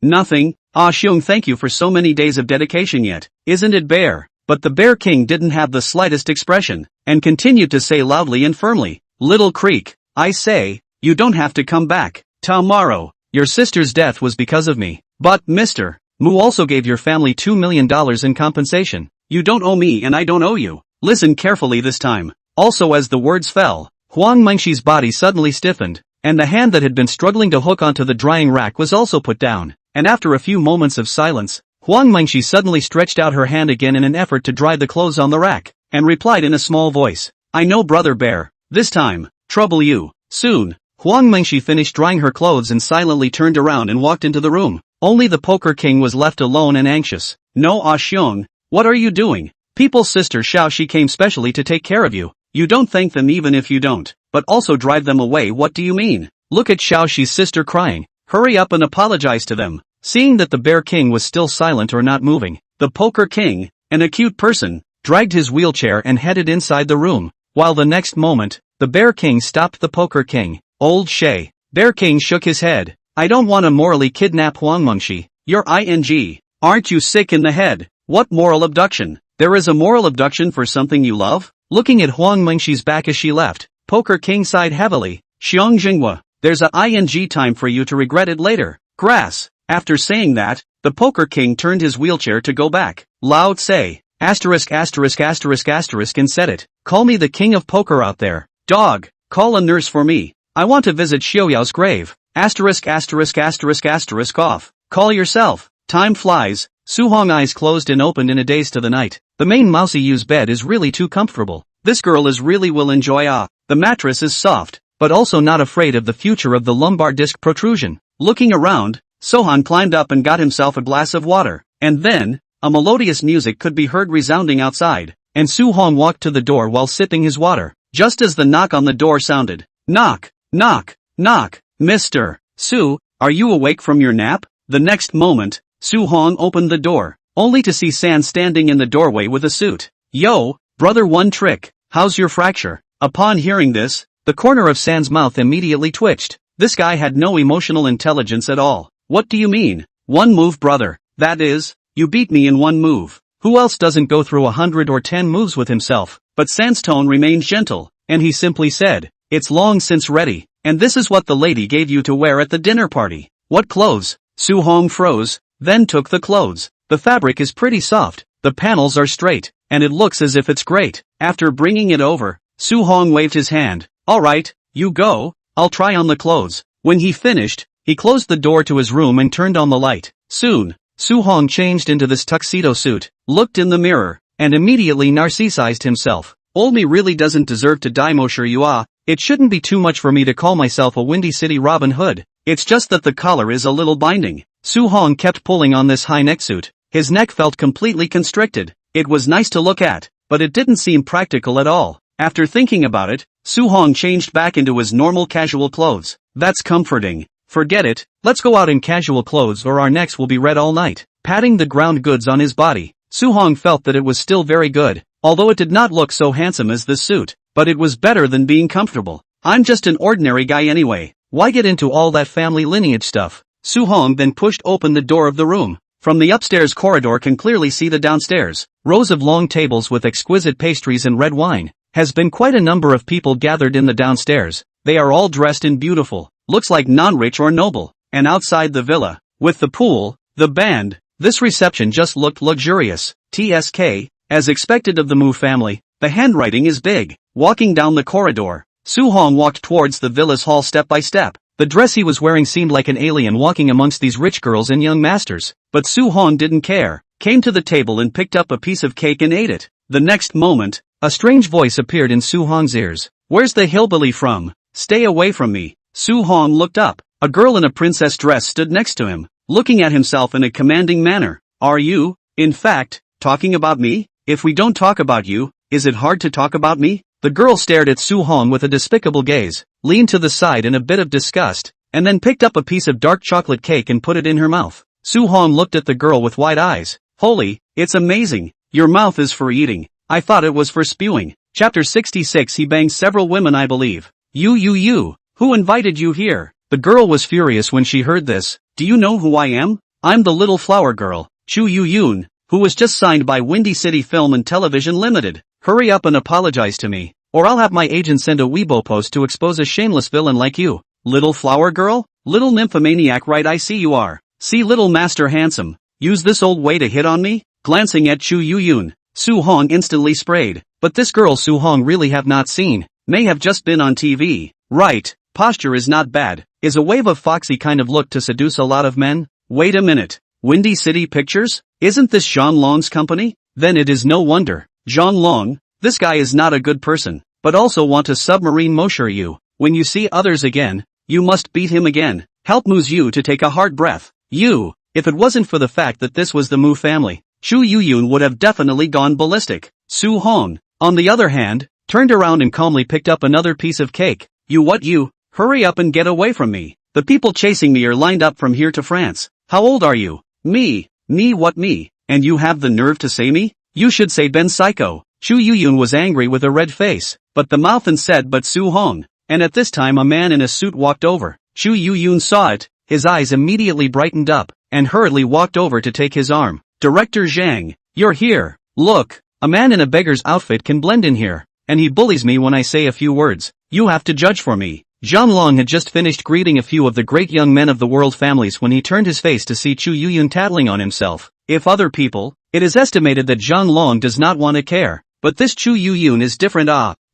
nothing. Ah Xiong, thank you for so many days of dedication yet, isn't it Bear?" But the Bear King didn't have the slightest expression, and continued to say loudly and firmly, "Little Creek, I say, you don't have to come back tomorrow. Your sister's death was because of me. But, Mr. Mu also gave your family $2 million in compensation. You don't owe me and I don't owe you. Listen carefully this time." Also, as the words fell, Huang Mengshi's body suddenly stiffened, and the hand that had been struggling to hook onto the drying rack was also put down, and after a few moments of silence, Huang Mengshi suddenly stretched out her hand again in an effort to dry the clothes on the rack, and replied in a small voice, "I know Brother Bear, this time, trouble you, soon." Huang Mengshi finished drying her clothes and silently turned around and walked into the room. Only the Poker King was left alone and anxious. "No Ah Xiong, what are you doing? People's sister Xiaoxi came specially to take care of you. You don't thank them even if you don't, but also drive them away. What do you mean? Look at Xiaoxi's sister crying. Hurry up and apologize to them." Seeing that the Bear King was still silent or not moving, the Poker King, an acute person, dragged his wheelchair and headed inside the room, while the next moment, the Bear King stopped the Poker King. Old Shay. Bear King shook his head. I don't want to morally kidnap Huang Mengshi. You're ing. Aren't you sick in the head? What moral abduction? There is a moral abduction for something you love? Looking at Huang Mengshi's back as she left, Poker King sighed heavily. Xiong Jinghua, there's a ing time for you to regret it later. Grass. After saying that, the Poker King turned his wheelchair to go back. Lao Tse. Asterisk asterisk asterisk asterisk and said it. Call me the king of poker out there. Dog. Call a nurse for me. I want to visit Xiaoyao's grave. Asterisk asterisk asterisk asterisk off. Call yourself. Time flies. Su Hong eyes closed and opened in a daze to the night. The main Mousy Yu's bed is really too comfortable. This girl is really will enjoy the mattress is soft, but also not afraid of the future of the lumbar disc protrusion. Looking around, Sohan climbed up and got himself a glass of water, and then, a melodious music could be heard resounding outside, and Su Hong walked to the door while sipping his water, just as the knock on the door sounded. Knock, knock, knock, Mr. Su, are you awake from your nap? The next moment, Su Hong opened the door, only to see San standing in the doorway with a suit. Yo, brother, one trick, how's your fracture? Upon hearing this, the corner of San's mouth immediately twitched. This guy had no emotional intelligence at all. What do you mean? One move, brother. That is, you beat me in one move. Who else doesn't go through 100 or 10 moves with himself? But San's tone remained gentle, and he simply said, it's long since ready, and this is what the lady gave you to wear at the dinner party. What clothes? Su Hong froze, then took the clothes. The fabric is pretty soft, the panels are straight, and it looks as if it's great. After bringing it over, Su Hong waved his hand. Alright, you go, I'll try on the clothes. When he finished, he closed the door to his room and turned on the light. Soon, Su Hong changed into this tuxedo suit, looked in the mirror, and immediately narcissized himself. Old me really doesn't deserve to die, Mosher Yua. It shouldn't be too much for me to call myself a Windy City Robin Hood. It's just that the collar is a little binding. Su Hong kept pulling on this high neck suit. His neck felt completely constricted. It was nice to look at, but it didn't seem practical at all. After thinking about it, Su Hong changed back into his normal casual clothes. That's comforting. Forget it, let's go out in casual clothes or our necks will be red all night. Patting the ground goods on his body, Su Hong felt that it was still very good, although it did not look so handsome as this suit, but it was better than being comfortable. I'm just an ordinary guy anyway, why get into all that family lineage stuff? Su Hong then pushed open the door of the room. From the upstairs corridor can clearly see the downstairs. Rows of long tables with exquisite pastries and red wine. Has been quite a number of people gathered in the downstairs. They are all dressed in beautiful, looks like non-rich or noble. And outside the villa, with the pool, the band, this reception just looked luxurious. TSK, as expected of the Mu family, the handwriting is big. Walking down the corridor, Su Hong walked towards the villa's hall step by step. The dress he was wearing seemed like an alien walking amongst these rich girls and young masters. But Su Hong didn't care, came to the table and picked up a piece of cake and ate it. The next moment, a strange voice appeared in Su Hong's ears. Where's the hillbilly from? Stay away from me. Su Hong looked up. A girl in a princess dress stood next to him, looking at himself in a commanding manner. Are you, in fact, talking about me? If we don't talk about you, is it hard to talk about me? The girl stared at Su Hong with a despicable gaze, leaned to the side in a bit of disgust, and then picked up a piece of dark chocolate cake and put it in her mouth. Su Hong looked at the girl with wide eyes. Holy, it's amazing. Your mouth is for eating. I thought it was for spewing. Chapter 66. He banged several women, I believe. You. Who invited you here? The girl was furious when she heard this. Do you know who I am? I'm the little flower girl, Chu Yu Yun, who was just signed by Windy City Film and Television Limited. Hurry up and apologize to me, or I'll have my agent send a Weibo post to expose a shameless villain like you. Little flower girl? Little nymphomaniac, right? I see you are. See, little master handsome, use this old way to hit on me? Glancing at Chu Yu Yun, Su Hong instantly sprayed. But this girl Su Hong really have not seen, may have just been on TV. Right, posture is not bad, is a wave of foxy kind of look to seduce a lot of men? Wait a minute, Windy City Pictures? Isn't this Zhang Long's company? Then it is no wonder. Zhang Long, this guy is not a good person, but also want to submarine Mosher Yu. When you see others again, you must beat him again. Help Muyu to take a hard breath. You, if it wasn't for the fact that this was the Mu family, Chu Yuyun would have definitely gone ballistic. Su Hong, on the other hand, turned around and calmly picked up another piece of cake. You? Hurry up and get away from me. The people chasing me are lined up from here to France. How old are you? Me, what me? And you have the nerve to say me? You should say Ben Psycho. Chu Yuyun was angry with a red face, but the mouth and said but Su Hong. And at this time a man in a suit walked over. Chu Yuyun saw it, his eyes immediately brightened up, and hurriedly walked over to take his arm. Director Zhang, you're here. Look, a man in a beggar's outfit can blend in here, and he bullies me when I say a few words. You have to judge for me. Zhang Long had just finished greeting a few of the great young men of the world families when he turned his face to see Chu Yuyun tattling on himself. If other people, it is estimated that Zhang Long does not want to care, but this Chu Yuyun is different.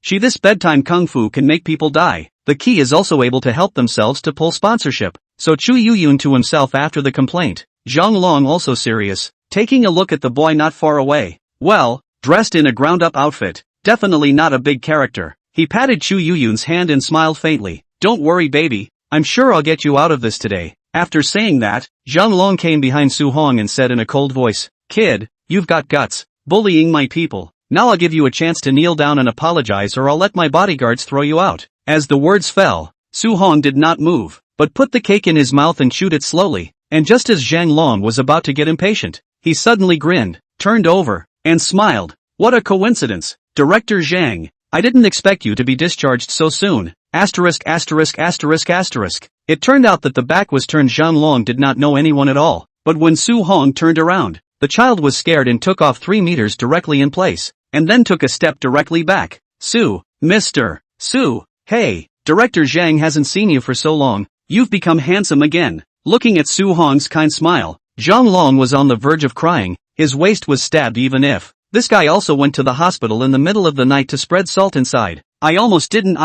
This bedtime kung fu can make people die. The key is also able to help themselves to pull sponsorship. So Chu Yuyun to himself after the complaint. Zhang Long also serious, taking a look at the boy not far away. Well, dressed in a ground-up outfit, definitely not a big character. He patted Chu Yuyun's hand and smiled faintly. Don't worry baby, I'm sure I'll get you out of this today. After saying that, Zhang Long came behind Su Hong and said in a cold voice, Kid, you've got guts, bullying my people. Now I'll give you a chance to kneel down and apologize or I'll let my bodyguards throw you out. As the words fell, Su Hong did not move, but put the cake in his mouth and chewed it slowly, and just as Zhang Long was about to get impatient, he suddenly grinned, turned over, and smiled. What a coincidence, Director Zhang, I didn't expect you to be discharged so soon. It turned out that the back was turned. Zhang Long did not know anyone at all, but when Su Hong turned around, the child was scared and took off 3 meters directly in place, and then took a step directly back. Mr. Su, hey, Director Zhang hasn't seen you for so long, you've become handsome again. Looking at Su Hong's kind smile, Zhang Long was on the verge of crying, his waist was stabbed even if. This guy also went to the hospital in the middle of the night to spread salt inside. I almost didn't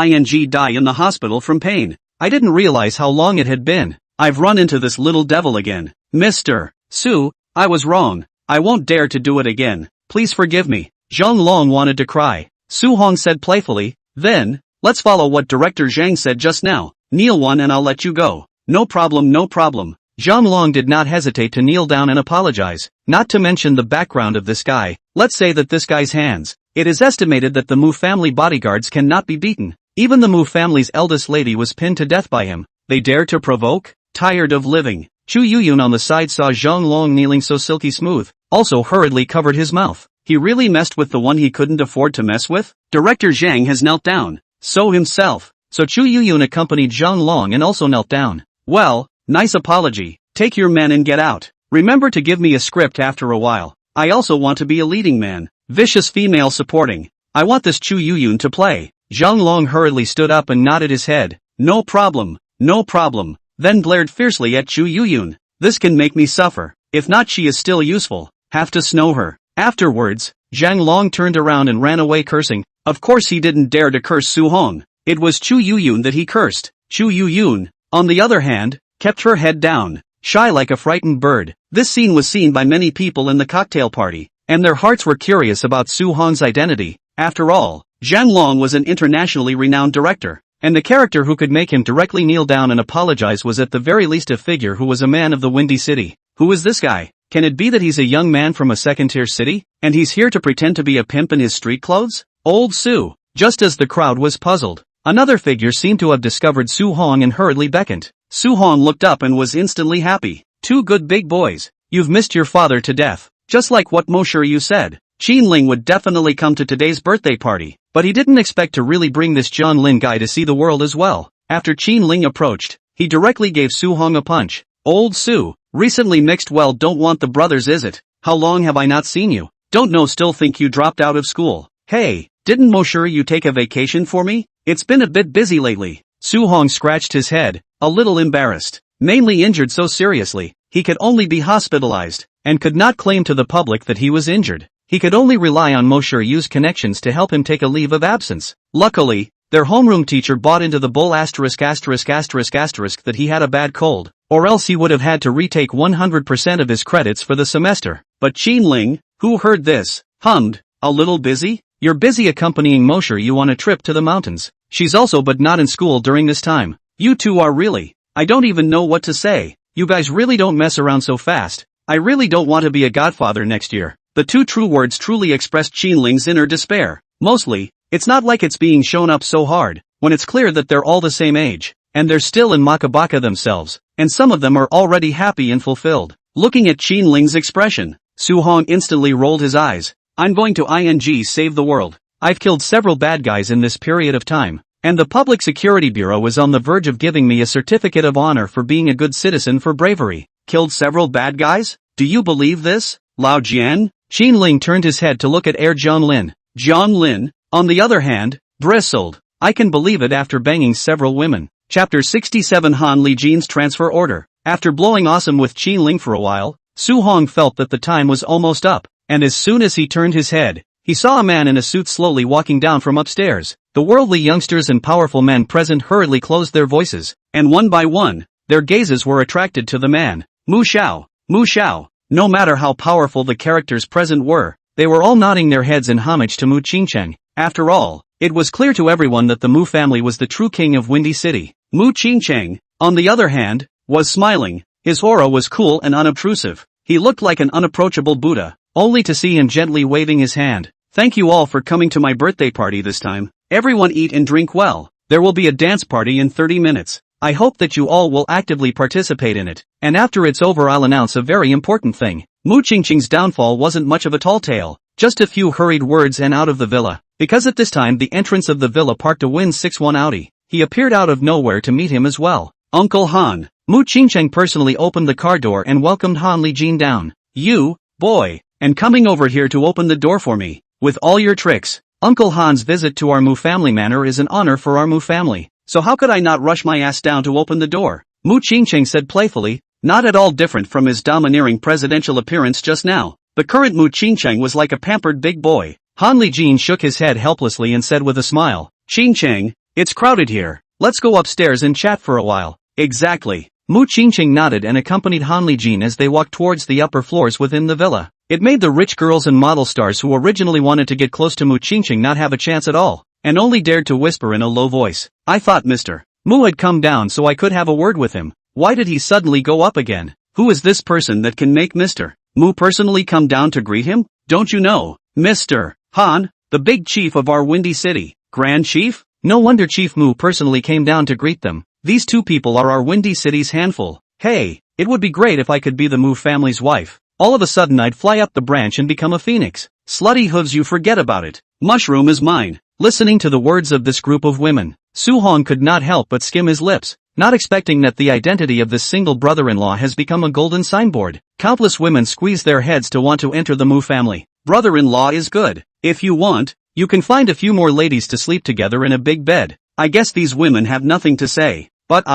die in the hospital from pain. I didn't realize how long it had been. I've run into this little devil again. Mr. Su, I was wrong. I won't dare to do it again. Please forgive me. Zhang Long wanted to cry. Su Hong said playfully, then, let's follow what Director Zhang said just now. Kneel one and I'll let you go. No problem, no problem. Zhang Long did not hesitate to kneel down and apologize, not to mention the background of this guy. Let's say that this guy's hands. It is estimated that the Mu family bodyguards cannot be beaten. Even the Mu family's eldest lady was pinned to death by him. They dare to provoke? Tired of living. Chu Yuyun on the side saw Zhang Long kneeling so silky smooth, also hurriedly covered his mouth. He really messed with the one he couldn't afford to mess with? Director Zhang has knelt down. So himself. So Chu Yuyun accompanied Zhang Long and also knelt down. Well, nice apology. Take your men and get out. Remember to give me a script after a while. I also want to be a leading man. Vicious female supporting. I want this Chu Yuyun to play. Zhang Long hurriedly stood up and nodded his head. No problem. No problem. Then glared fiercely at Chu Yuyun. This can make me suffer. If not, she is still useful. Have to snow her. Afterwards, Zhang Long turned around and ran away cursing. Of course he didn't dare to curse Su Hong. It was Chu Yuyun that he cursed. Chu Yuyun, on the other hand, kept her head down, shy like a frightened bird. This scene was seen by many people in the cocktail party, and their hearts were curious about Su Hong's identity. After all, Zhang Long was an internationally renowned director, and the character who could make him directly kneel down and apologize was at the very least a figure who was a man of the Windy City. Who is this guy? Can it be that he's a young man from a second-tier city, and he's here to pretend to be a pimp in his street clothes? Old Su. Just as the crowd was puzzled, another figure seemed to have discovered Su Hong and hurriedly beckoned. Su Hong looked up and was instantly happy. Two good big boys. You've missed your father to death. Just like what Mo Shiryu said. Qin Ling would definitely come to today's birthday party, but he didn't expect to really bring this John Lin guy to see the world as well. After Qin Ling approached, he directly gave Su Hong a punch. Old Su, recently mixed. Well, don't want the brothers is it? How long have I not seen you? Don't know, still think you dropped out of school. Hey, didn't Mo Shiryu take a vacation for me? It's been a bit busy lately. Su Hong scratched his head, a little embarrassed. Mainly injured so seriously, he could only be hospitalized, and could not claim to the public that he was injured. He could only rely on Mo Shiryu's connections to help him take a leave of absence. Luckily, their homeroom teacher bought into the bull that he had a bad cold, or else he would have had to retake 100% of his credits for the semester. But Qin Ling, who heard this, hummed, a little busy? You're busy accompanying Mo Shiryu on a trip to the mountains. She's also but not in school during this time. You two are really, I don't even know what to say. You guys really don't mess around so fast. I really don't want to be a godfather next year. The two true words truly expressed Qin Ling's inner despair. Mostly, it's not like it's being shown up so hard, when it's clear that they're all the same age, and they're still in Makabaka themselves, and some of them are already happy and fulfilled. Looking at Qin Ling's expression, Su-hong instantly rolled his eyes. I'm going to save the world. I've killed several bad guys in this period of time, and the Public Security Bureau is on the verge of giving me a certificate of honor for being a good citizen for bravery. Killed several bad guys? Do you believe this, Lao Jian? Qin Ling turned his head to look at Heir Jianlin. Jianlin, on the other hand, bristled. I can believe it after banging several women. Chapter 67 Han Lijin's Transfer Order. After blowing awesome with Qin Ling for a while, Su-hong felt that the time was almost up, and as soon as he turned his head, he saw a man in a suit slowly walking down from upstairs. The worldly youngsters and powerful men present hurriedly closed their voices, and one by one, their gazes were attracted to the man. Mu Xiao, Mu Xiao. No matter how powerful the characters present were, they were all nodding their heads in homage to Mu Qingcheng. After all, it was clear to everyone that the Mu family was the true king of Windy City. Mu Qingcheng, on the other hand, was smiling. His aura was cool and unobtrusive. He looked like an unapproachable Buddha, only to see him gently waving his hand. Thank you all for coming to my birthday party this time. Everyone eat and drink well. There will be a dance party in 30 minutes. I hope that you all will actively participate in it. And after it's over I'll announce a very important thing. Mu Qingcheng's downfall wasn't much of a tall tale. Just a few hurried words and out of the villa. Because at this time the entrance of the villa parked a Win61 Audi. He appeared out of nowhere to meet him as well. Uncle Han. Mu Qingcheng personally opened the car door and welcomed Han Lijin down. You, boy, and coming over here to open the door for me. With all your tricks. Uncle Han's visit to our Mu family manor is an honor for our Mu family. So how could I not rush my ass down to open the door? Mu Qingcheng said playfully, not at all different from his domineering presidential appearance just now. The current Mu Qingcheng was like a pampered big boy. Han Lijin shook his head helplessly and said with a smile, Qingcheng, it's crowded here. Let's go upstairs and chat for a while. Exactly. Mu Qingcheng nodded and accompanied Han Lijin as they walked towards the upper floors within the villa. It made the rich girls and model stars who originally wanted to get close to Mu Qingcheng not have a chance at all, and only dared to whisper in a low voice. I thought Mr. Mu had come down so I could have a word with him. Why did he suddenly go up again? Who is this person that can make Mr. Mu personally come down to greet him? Don't you know, Mr. Han, the big chief of our Windy City? Grand Chief? No wonder Chief Mu personally came down to greet them. These two people are our Windy City's handful. Hey, it would be great if I could be the Mu family's wife. All of a sudden I'd fly up the branch and become a phoenix. Slutty hooves, you forget about it. Mushroom is mine. Listening to the words of this group of women, Su-hong could not help but skim his lips, not expecting that the identity of this single brother-in-law has become a golden signboard. Countless women squeeze their heads to want to enter the Mu family. Brother-in-law is good. If you want, you can find a few more ladies to sleep together in a big bed. I guess these women have nothing to say. But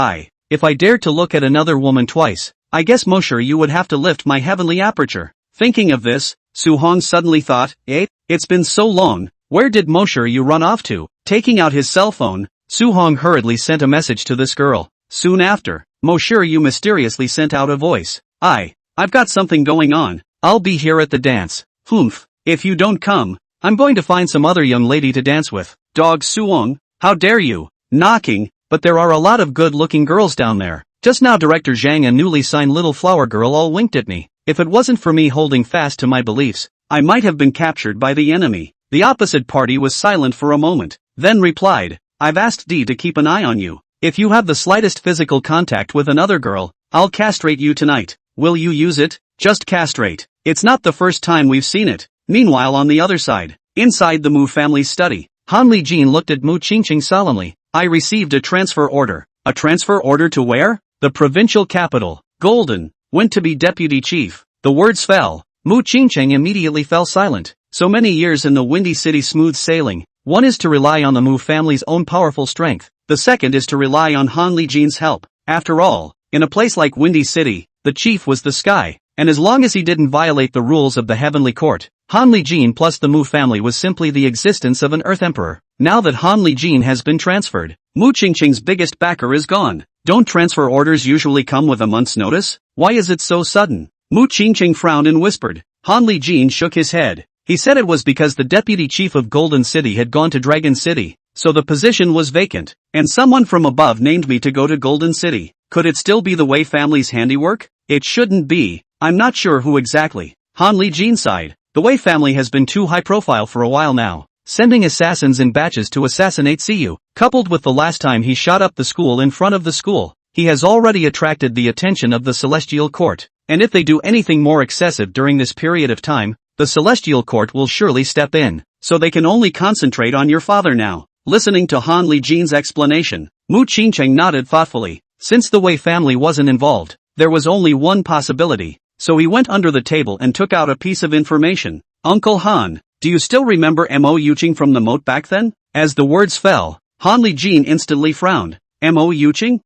if I dared to look at another woman twice, I guess Mosher you would have to lift my heavenly aperture. Thinking of this, Su-hong suddenly thought, it's been so long, where did Mosher you run off to? Taking out his cell phone, Su-hong hurriedly sent a message to this girl. Soon after, Mosher you mysteriously sent out a voice. I've got something going on. I'll be here at the dance. Humph, if you don't come, I'm going to find some other young lady to dance with. Dog Su-hong, how dare you? Knocking, but there are a lot of good-looking girls down there. Just now Director Zhang and newly signed little flower girl all winked at me. If it wasn't for me holding fast to my beliefs, I might have been captured by the enemy. The opposite party was silent for a moment, then replied, I've asked D to keep an eye on you. If you have the slightest physical contact with another girl, I'll castrate you tonight. Will you use it? Just castrate. It's not the first time we've seen it. Meanwhile on the other side, inside the Mu family's study, Han Lijin looked at Mu Qingcheng solemnly. I received a transfer order. A transfer order to where? The provincial capital, Golden, went to be deputy chief. The words fell. Mu Qingcheng immediately fell silent. So many years in the Windy City smooth sailing. One is to rely on the Mu family's own powerful strength. The second is to rely on Han Lijin's help. After all, in a place like Windy City, the chief was the sky. And as long as he didn't violate the rules of the heavenly court, Han Lijin plus the Mu family was simply the existence of an earth emperor. Now that Han Lijin has been transferred, Mu Qingcheng's biggest backer is gone. Don't transfer orders usually come with a month's notice? Why is it so sudden? Mu Qingcheng frowned and whispered. Han Lijin shook his head. He said it was because the deputy chief of Golden City had gone to Dragon City, so the position was vacant, and someone from above named me to go to Golden City. Could it still be the Wei family's handiwork? It shouldn't be. I'm not sure who exactly. Han Lijin sighed. The Wei family has been too high profile for a while now, sending assassins in batches to assassinate Ciyu. Coupled with the last time he shot up the school in front of the school, he has already attracted the attention of the celestial court. And if they do anything more excessive during this period of time, the celestial court will surely step in. So they can only concentrate on your father now. Listening to Han Lijin's explanation, Mu Qingcheng nodded thoughtfully. Since the Wei family wasn't involved, there was only one possibility. So he went under the table and took out a piece of information. Uncle Han, do you still remember Mo Yuqing from the moat back then? As the words fell, Han Lijin instantly frowned. Mo Yuqing?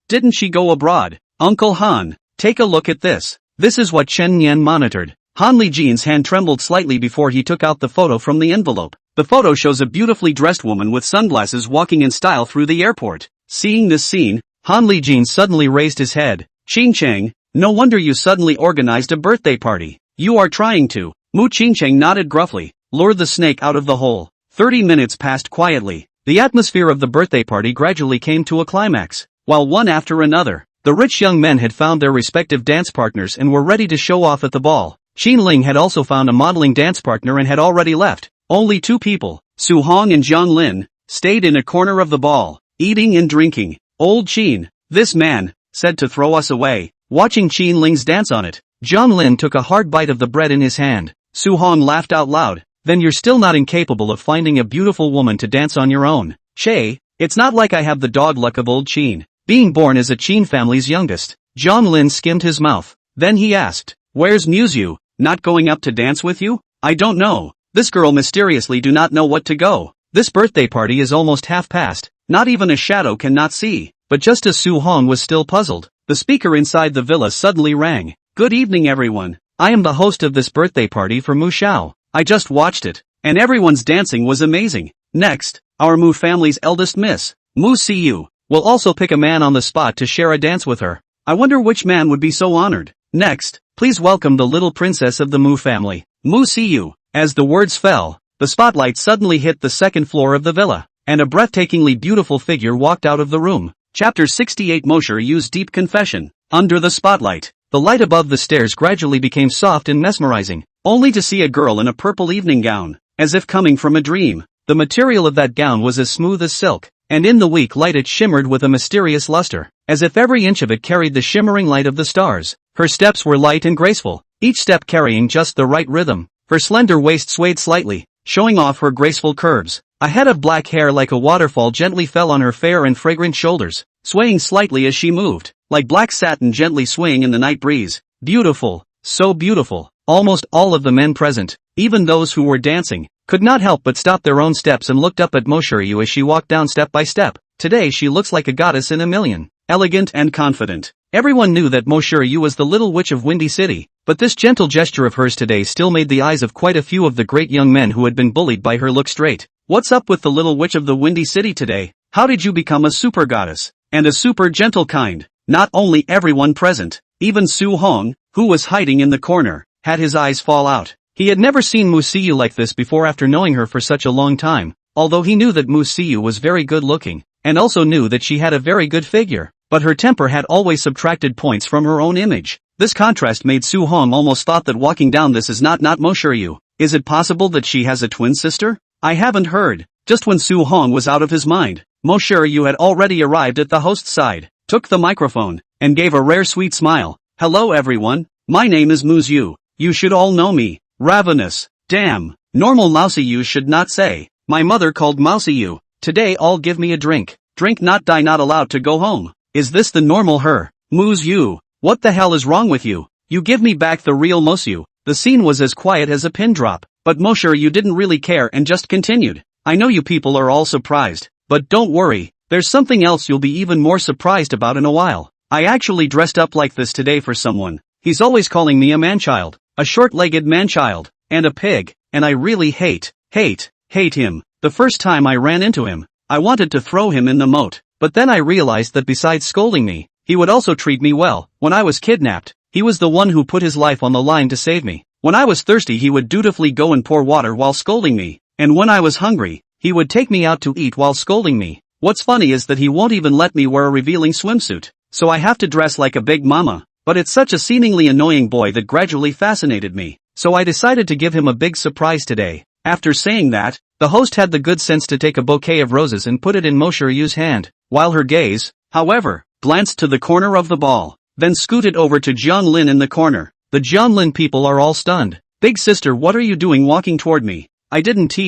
Didn't she go abroad? Uncle Han, take a look at this. This is what Chen Nian monitored. Han Lijin's hand trembled slightly before he took out the photo from the envelope. The photo shows a beautifully dressed woman with sunglasses walking in style through the airport. Seeing this scene, Han Lijin suddenly raised his head. Qingcheng, no wonder you suddenly organized a birthday party. You are trying to. Mu Qingcheng nodded gruffly, lure the snake out of the hole. 30 minutes passed quietly. The atmosphere of the birthday party gradually came to a climax. While one after another, the rich young men had found their respective dance partners and were ready to show off at the ball. Qin Ling had also found a modeling dance partner and had already left. Only two people, Su Hong and Jiang Lin, stayed in a corner of the ball, eating and drinking. Old Qin, this man, said to throw us away. Watching Qin Ling's dance on it, Jiang Lin took a hard bite of the bread in his hand. Su Hong laughed out loud. Then you're still not incapable of finding a beautiful woman to dance on your own. Che, it's not like I have the dog luck of old Qin. Being born as a Qin family's youngest. Jiang Lin skimmed his mouth. Then he asked, where's Muyu? Not going up to dance with you? I don't know. This girl mysteriously do not know what to go. This birthday party is almost half past. Not even a shadow cannot see. But just as Su Hong was still puzzled, the speaker inside the villa suddenly rang. Good evening everyone. I am the host of this birthday party for Mu Xiao. I just watched it, and everyone's dancing was amazing. Next, our Mu family's eldest miss, Mu Siyu, will also pick a man on the spot to share a dance with her. I wonder which man would be so honored. Next, please welcome the little princess of the Mu family, Mu Siyu. As the words fell, the spotlight suddenly hit the second floor of the villa, and a breathtakingly beautiful figure walked out of the room. Chapter 68 Mosher Yu's Deep Confession. Under the spotlight, the light above the stairs gradually became soft and mesmerizing, only to see a girl in a purple evening gown, as if coming from a dream. The material of that gown was as smooth as silk, and in the weak light it shimmered with a mysterious luster, as if every inch of it carried the shimmering light of the stars. Her steps were light and graceful, each step carrying just the right rhythm. Her slender waist swayed slightly, showing off her graceful curves. A head of black hair like a waterfall gently fell on her fair and fragrant shoulders, swaying slightly as she moved, like black satin gently swaying in the night breeze. Beautiful, so beautiful. Almost all of the men present, even those who were dancing, could not help but stop their own steps and looked up at Mosher Yu as she walked down step by step. Today she looks like a goddess in a million, elegant and confident. Everyone knew that Mosher Yu was the little witch of Windy City, but this gentle gesture of hers today still made the eyes of quite a few of the great young men who had been bullied by her look straight. What's up with the little witch of the Windy City today? How did you become a super goddess? And a super gentle kind? Not only everyone present, even Su Hong, who was hiding in the corner, had his eyes fall out. He had never seen Mu Siyu like this before after knowing her for such a long time, although he knew that Mu Siyu was very good looking, and also knew that she had a very good figure, but her temper had always subtracted points from her own image. This contrast made Su Hong almost thought that walking down this is not Mosher Yu. Is it possible that she has a twin sister? I haven't heard. Just when Su Hong was out of his mind, Mosher Yu had already arrived at the host's side, took the microphone, and gave a rare sweet smile. Hello everyone, my name is Muyu. You should all know me. Ravenous. Damn. Normal Mousy should not say. My mother called Mousy. Today all give me a drink. Drink not die not allowed to go home. Is this the normal her? Muyu. What the hell is wrong with you? You give me back the real Mosu. The scene was as quiet as a pin drop, but Mosher Yu didn't really care and just continued. I know you people are all surprised, but don't worry, there's something else you'll be even more surprised about in a while. I actually dressed up like this today for someone. He's always calling me a manchild, a short-legged manchild, and a pig, and I really hate him. The first time I ran into him, I wanted to throw him in the moat, but then I realized that besides scolding me, he would also treat me well. When I was kidnapped, he was the one who put his life on the line to save me. When I was thirsty he would dutifully go and pour water while scolding me, and when I was hungry, he would take me out to eat while scolding me. What's funny is that he won't even let me wear a revealing swimsuit, so I have to dress like a big mama. But it's such a seemingly annoying boy that gradually fascinated me, so I decided to give him a big surprise today. After saying that, the host had the good sense to take a bouquet of roses and put it in Mosher Yu's hand, while her gaze, however, glanced to the corner of the ball, then scooted over to Jianlin in the corner. The Jianlin people are all stunned. Big sister, what are you doing walking toward me? I didn't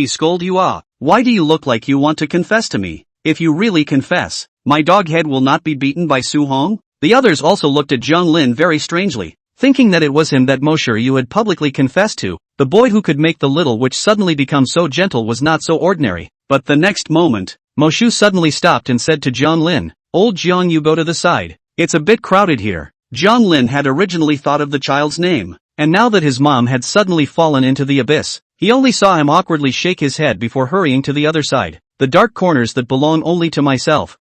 scold you. Why do you look like you want to confess to me? If you really confess, my dog head will not be beaten by Su Hong? The others also looked at Jianlin very strangely, thinking that it was him that Mo Shiryu had publicly confessed to. The boy who could make the little witch suddenly become so gentle was not so ordinary. But the next moment, Mo Shu suddenly stopped and said to Jianlin, "Old Jiang, you go to the side. It's a bit crowded here." Jianlin had originally thought of the child's name, and now that his mom had suddenly fallen into the abyss, he only saw him awkwardly shake his head before hurrying to the other side. The dark corners that belong only to myself.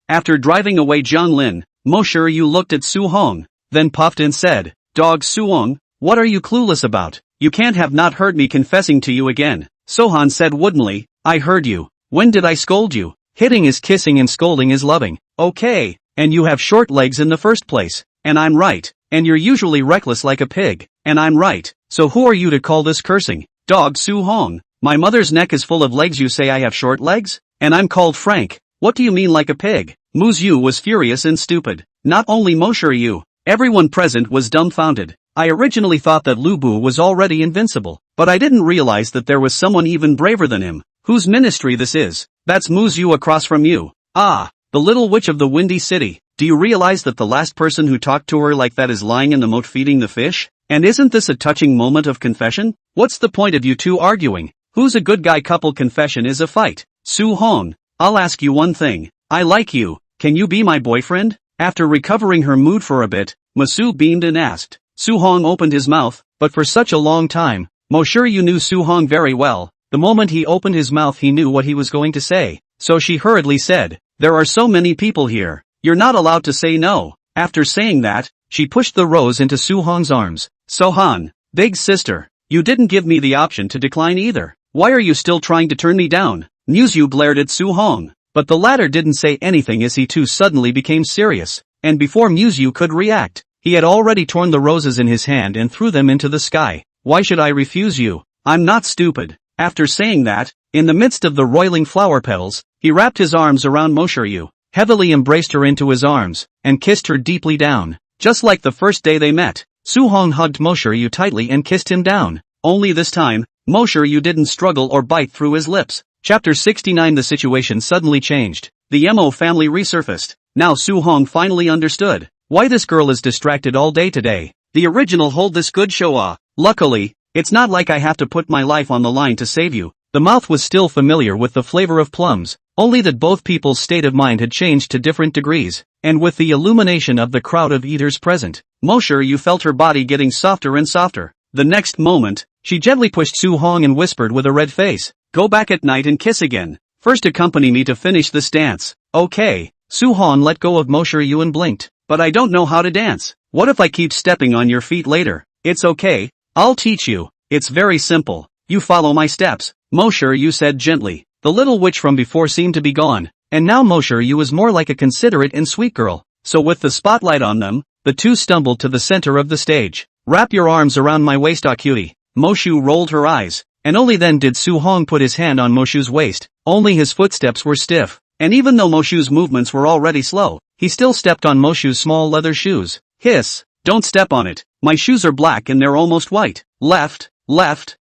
After driving away Jianlin, Mo Shiryu looked at Su Hong, then puffed and said, "Dog Su Hong, what are you clueless about? You can't have not heard me confessing to you again." Sohan said woodenly, "I heard you. When did I scold you? Hitting is kissing and scolding is loving. Okay, and you have short legs in the first place, and I'm right, and you're usually reckless like a pig, and I'm right, so who are you to call this cursing? Dog Su Hong, my mother's neck is full of legs, you say I have short legs? And I'm called Frank. What do you mean like a pig?" Muyu was furious and stupid. Not only Mo Shiryu, everyone present was dumbfounded. I originally thought that Lu Bu was already invincible, but I didn't realize that there was someone even braver than him. Whose ministry this is? That's Muyu across from you. Ah, the little witch of the Windy City. Do you realize that the last person who talked to her like that is lying in the moat feeding the fish? And isn't this a touching moment of confession? What's the point of you two arguing? Who's a good guy? Couple confession is a fight. Su Hong, I'll ask you one thing. I like you. Can you be my boyfriend? After recovering her mood for a bit, Masu beamed and asked. Su Hong opened his mouth, but for such a long time, Mo Shiryu knew Su Hong very well. The moment he opened his mouth he knew what he was going to say, so she hurriedly said, "There are so many people here, you're not allowed to say no." After saying that, she pushed the rose into Su Hong's arms. "Sohan, big sister, you didn't give me the option to decline either. Why are you still trying to turn me down?" Muyu glared at Su Hong, but the latter didn't say anything as he too suddenly became serious, and before Muyu could react, he had already torn the roses in his hand and threw them into the sky. "Why should I refuse you? I'm not stupid." After saying that, in the midst of the roiling flower petals, he wrapped his arms around Mo Shiryu, heavily embraced her into his arms, and kissed her deeply down. Just like the first day they met, Su Hong hugged Mo Shiryu tightly and kissed him down. Only this time, Mo Shiryu didn't struggle or bite through his lips. Chapter 69. The situation suddenly changed. The Mo family resurfaced. Now Su Hong finally understood why this girl is distracted all day today. The original hold this good show. Luckily, it's not like I have to put my life on the line to save you. The mouth was still familiar with the flavor of plums, only that both people's state of mind had changed to different degrees, and with the illumination of the crowd of eaters present, Mo Shiryu felt her body getting softer and softer. The next moment, she gently pushed Su Hong and whispered with a red face, "Go back at night and kiss again. First accompany me to finish this dance." "Okay." Su Hong let go of Mo Shiryu and blinked. "But I don't know how to dance. What if I keep stepping on your feet later?" "It's okay. I'll teach you. It's very simple. You follow my steps," Mo Shiryu said gently. The little witch from before seemed to be gone, and now Mo Shiryu was more like a considerate and sweet girl. So with the spotlight on them, the two stumbled to the center of the stage. "Wrap your arms around my waist, cutie." Mo Shu rolled her eyes, and only then did Su Hong put his hand on Mo Shu's waist. Only his footsteps were stiff, and even though Mo Shu's movements were already slow, he still stepped on Mo Shu's small leather shoes. "Hiss, don't step on it. My shoes are black and they're almost white. Left,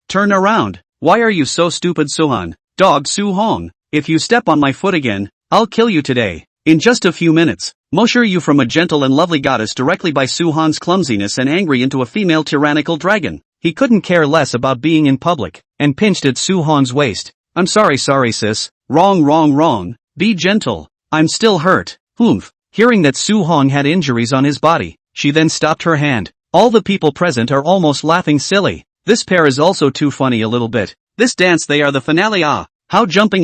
turn around. Why are you so stupid, Sohan? Dog Su Hong, if you step on my foot again, I'll kill you today." In just a few minutes, Mo Shiryu from a gentle and lovely goddess directly by Su Hong's clumsiness and angry into a female tyrannical dragon. He couldn't care less about being in public, and pinched at Su Hong's waist. "I'm sorry sis. Wrong. Be gentle. I'm still hurt." Humph. Hearing that Su Hong had injuries on his body, she then stopped her hand. All the people present are almost laughing silly. This pair is also too funny a little bit. This dance they are the finale. How jumping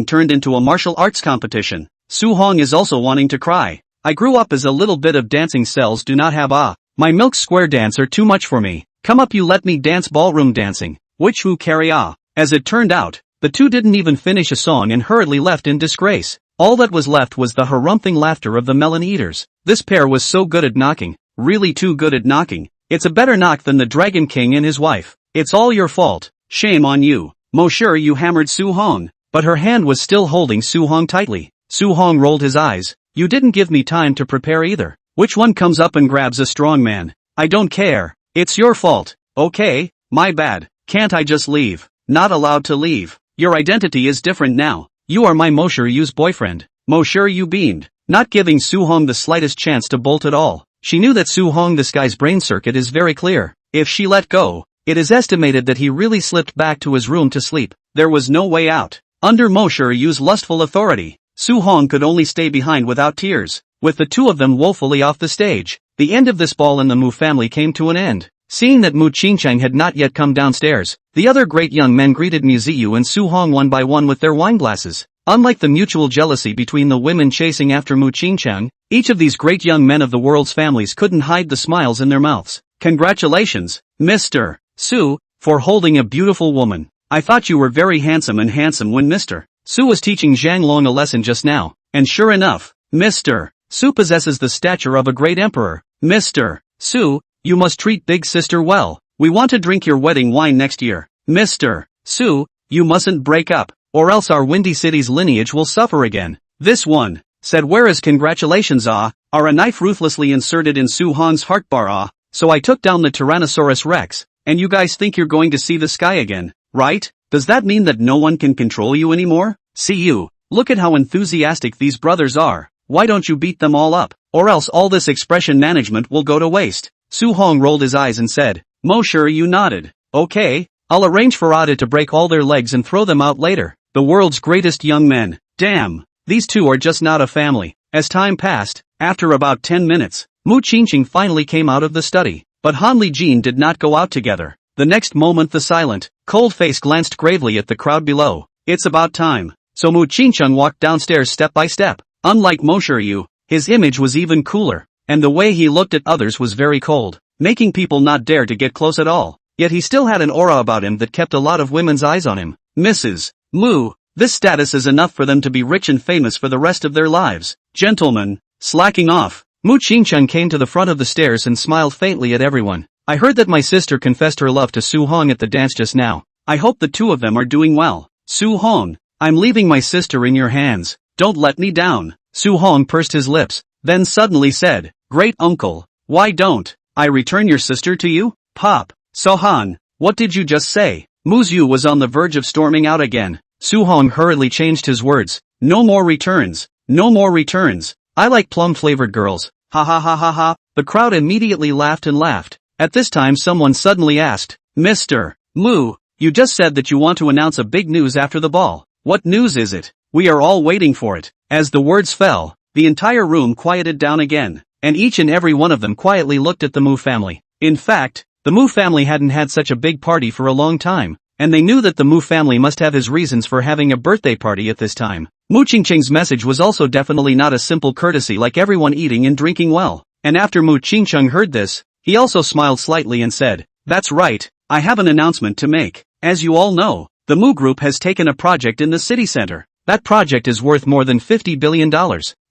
turned into a martial arts competition. Su Hong is also wanting to cry. "I grew up as a little bit of dancing cells do not have my milk square dance are too much for me. Come up you let me dance ballroom dancing." Which who carry As it turned out, the two didn't even finish a song and hurriedly left in disgrace. All that was left was the harumphing laughter of the melon eaters. This pair was so good at knocking, really too good at knocking. It's a better knock than the Dragon King and his wife. "It's all your fault. Shame on you." Monsieur Yu hammered Su Hong, but her hand was still holding Su Hong tightly. Su Hong rolled his eyes. You didn't give me time to prepare either. Which one comes up and grabs a strong man? I don't care. It's your fault. Okay, my bad. Can't I just leave? Not allowed to leave. Your identity is different now. You are my Monsieur Yu's boyfriend. Monsieur Yu beamed, not giving Su Hong the slightest chance to bolt at all. She knew that Su Hong this guy's brain circuit is very clear. If she let go, it is estimated that he really slipped back to his room to sleep. There was no way out. Under Monsieur Yu's lustful authority, Su Hong could only stay behind without tears. With the two of them woefully off the stage, the end of this ball in the Mu family came to an end. Seeing that Mu Qingchang had not yet come downstairs, the other great young men greeted Muyu and Su Hong one by one with their wineglasses. Unlike the mutual jealousy between the women chasing after Mu Qingchang, each of these great young men of the world's families couldn't hide the smiles in their mouths. Congratulations, Mr. Su, for holding a beautiful woman. I thought you were very handsome when Mr. Su was teaching Zhang Long a lesson just now, and sure enough, Mr. Su possesses the stature of a great emperor. Mr. Su, you must treat big sister well. We want to drink your wedding wine next year. Mr. Su, you mustn't break up, or else our Windy City's lineage will suffer again. This one said, whereas congratulations are a knife ruthlessly inserted in Su Hong's heart bar. So I took down the Tyrannosaurus Rex, and you guys think you're going to see the sky again, right? Does that mean that no one can control you anymore? See you, look at how enthusiastic these brothers are. Why don't you beat them all up, or else all this expression management will go to waste. Su Hong rolled his eyes and said, Monsieur Yu nodded. Okay, I'll arrange for Ada to break all their legs and throw them out later. The world's greatest young men. Damn, these two are just not a family. As time passed, after about 10 minutes, Mu Qingqing finally came out of the study, but Han Li Jin did not go out together. The next moment the silent, cold face glanced gravely at the crowd below. It's about time. So Mu Qingqing walked downstairs step by step. Unlike Monsieur Yu, his image was even cooler, and the way he looked at others was very cold, making people not dare to get close at all. Yet he still had an aura about him that kept a lot of women's eyes on him. Mrs. Mu, this status is enough for them to be rich and famous for the rest of their lives. Gentlemen, slacking off. Mu Qingcheng came to the front of the stairs and smiled faintly at everyone. I heard that my sister confessed her love to Su Hong at the dance just now. I hope the two of them are doing well. Su Hong, I'm leaving my sister in your hands. Don't let me down. Su Hong pursed his lips, then suddenly said, Great uncle, why don't I return your sister to you? Pop. Sohan, what did you just say? Muyu was on the verge of storming out again. Su Hong hurriedly changed his words. No more returns. No more returns. I like plum-flavored girls. Ha ha ha ha ha. The crowd immediately laughed and laughed. At this time someone suddenly asked, Mr. Mu, you just said that you want to announce a big news after the ball. What news is it? We are all waiting for it. As the words fell, the entire room quieted down again, and each and every one of them quietly looked at the Mu family. In fact, the Mu family hadn't had such a big party for a long time, and they knew that the Mu family must have his reasons for having a birthday party at this time. Mu Qingqing's message was also definitely not a simple courtesy like everyone eating and drinking well, and after Mu Qingqing heard this, he also smiled slightly and said, That's right, I have an announcement to make. As you all know, the Mu Group has taken a project in the city center. That project is worth more than $50 billion,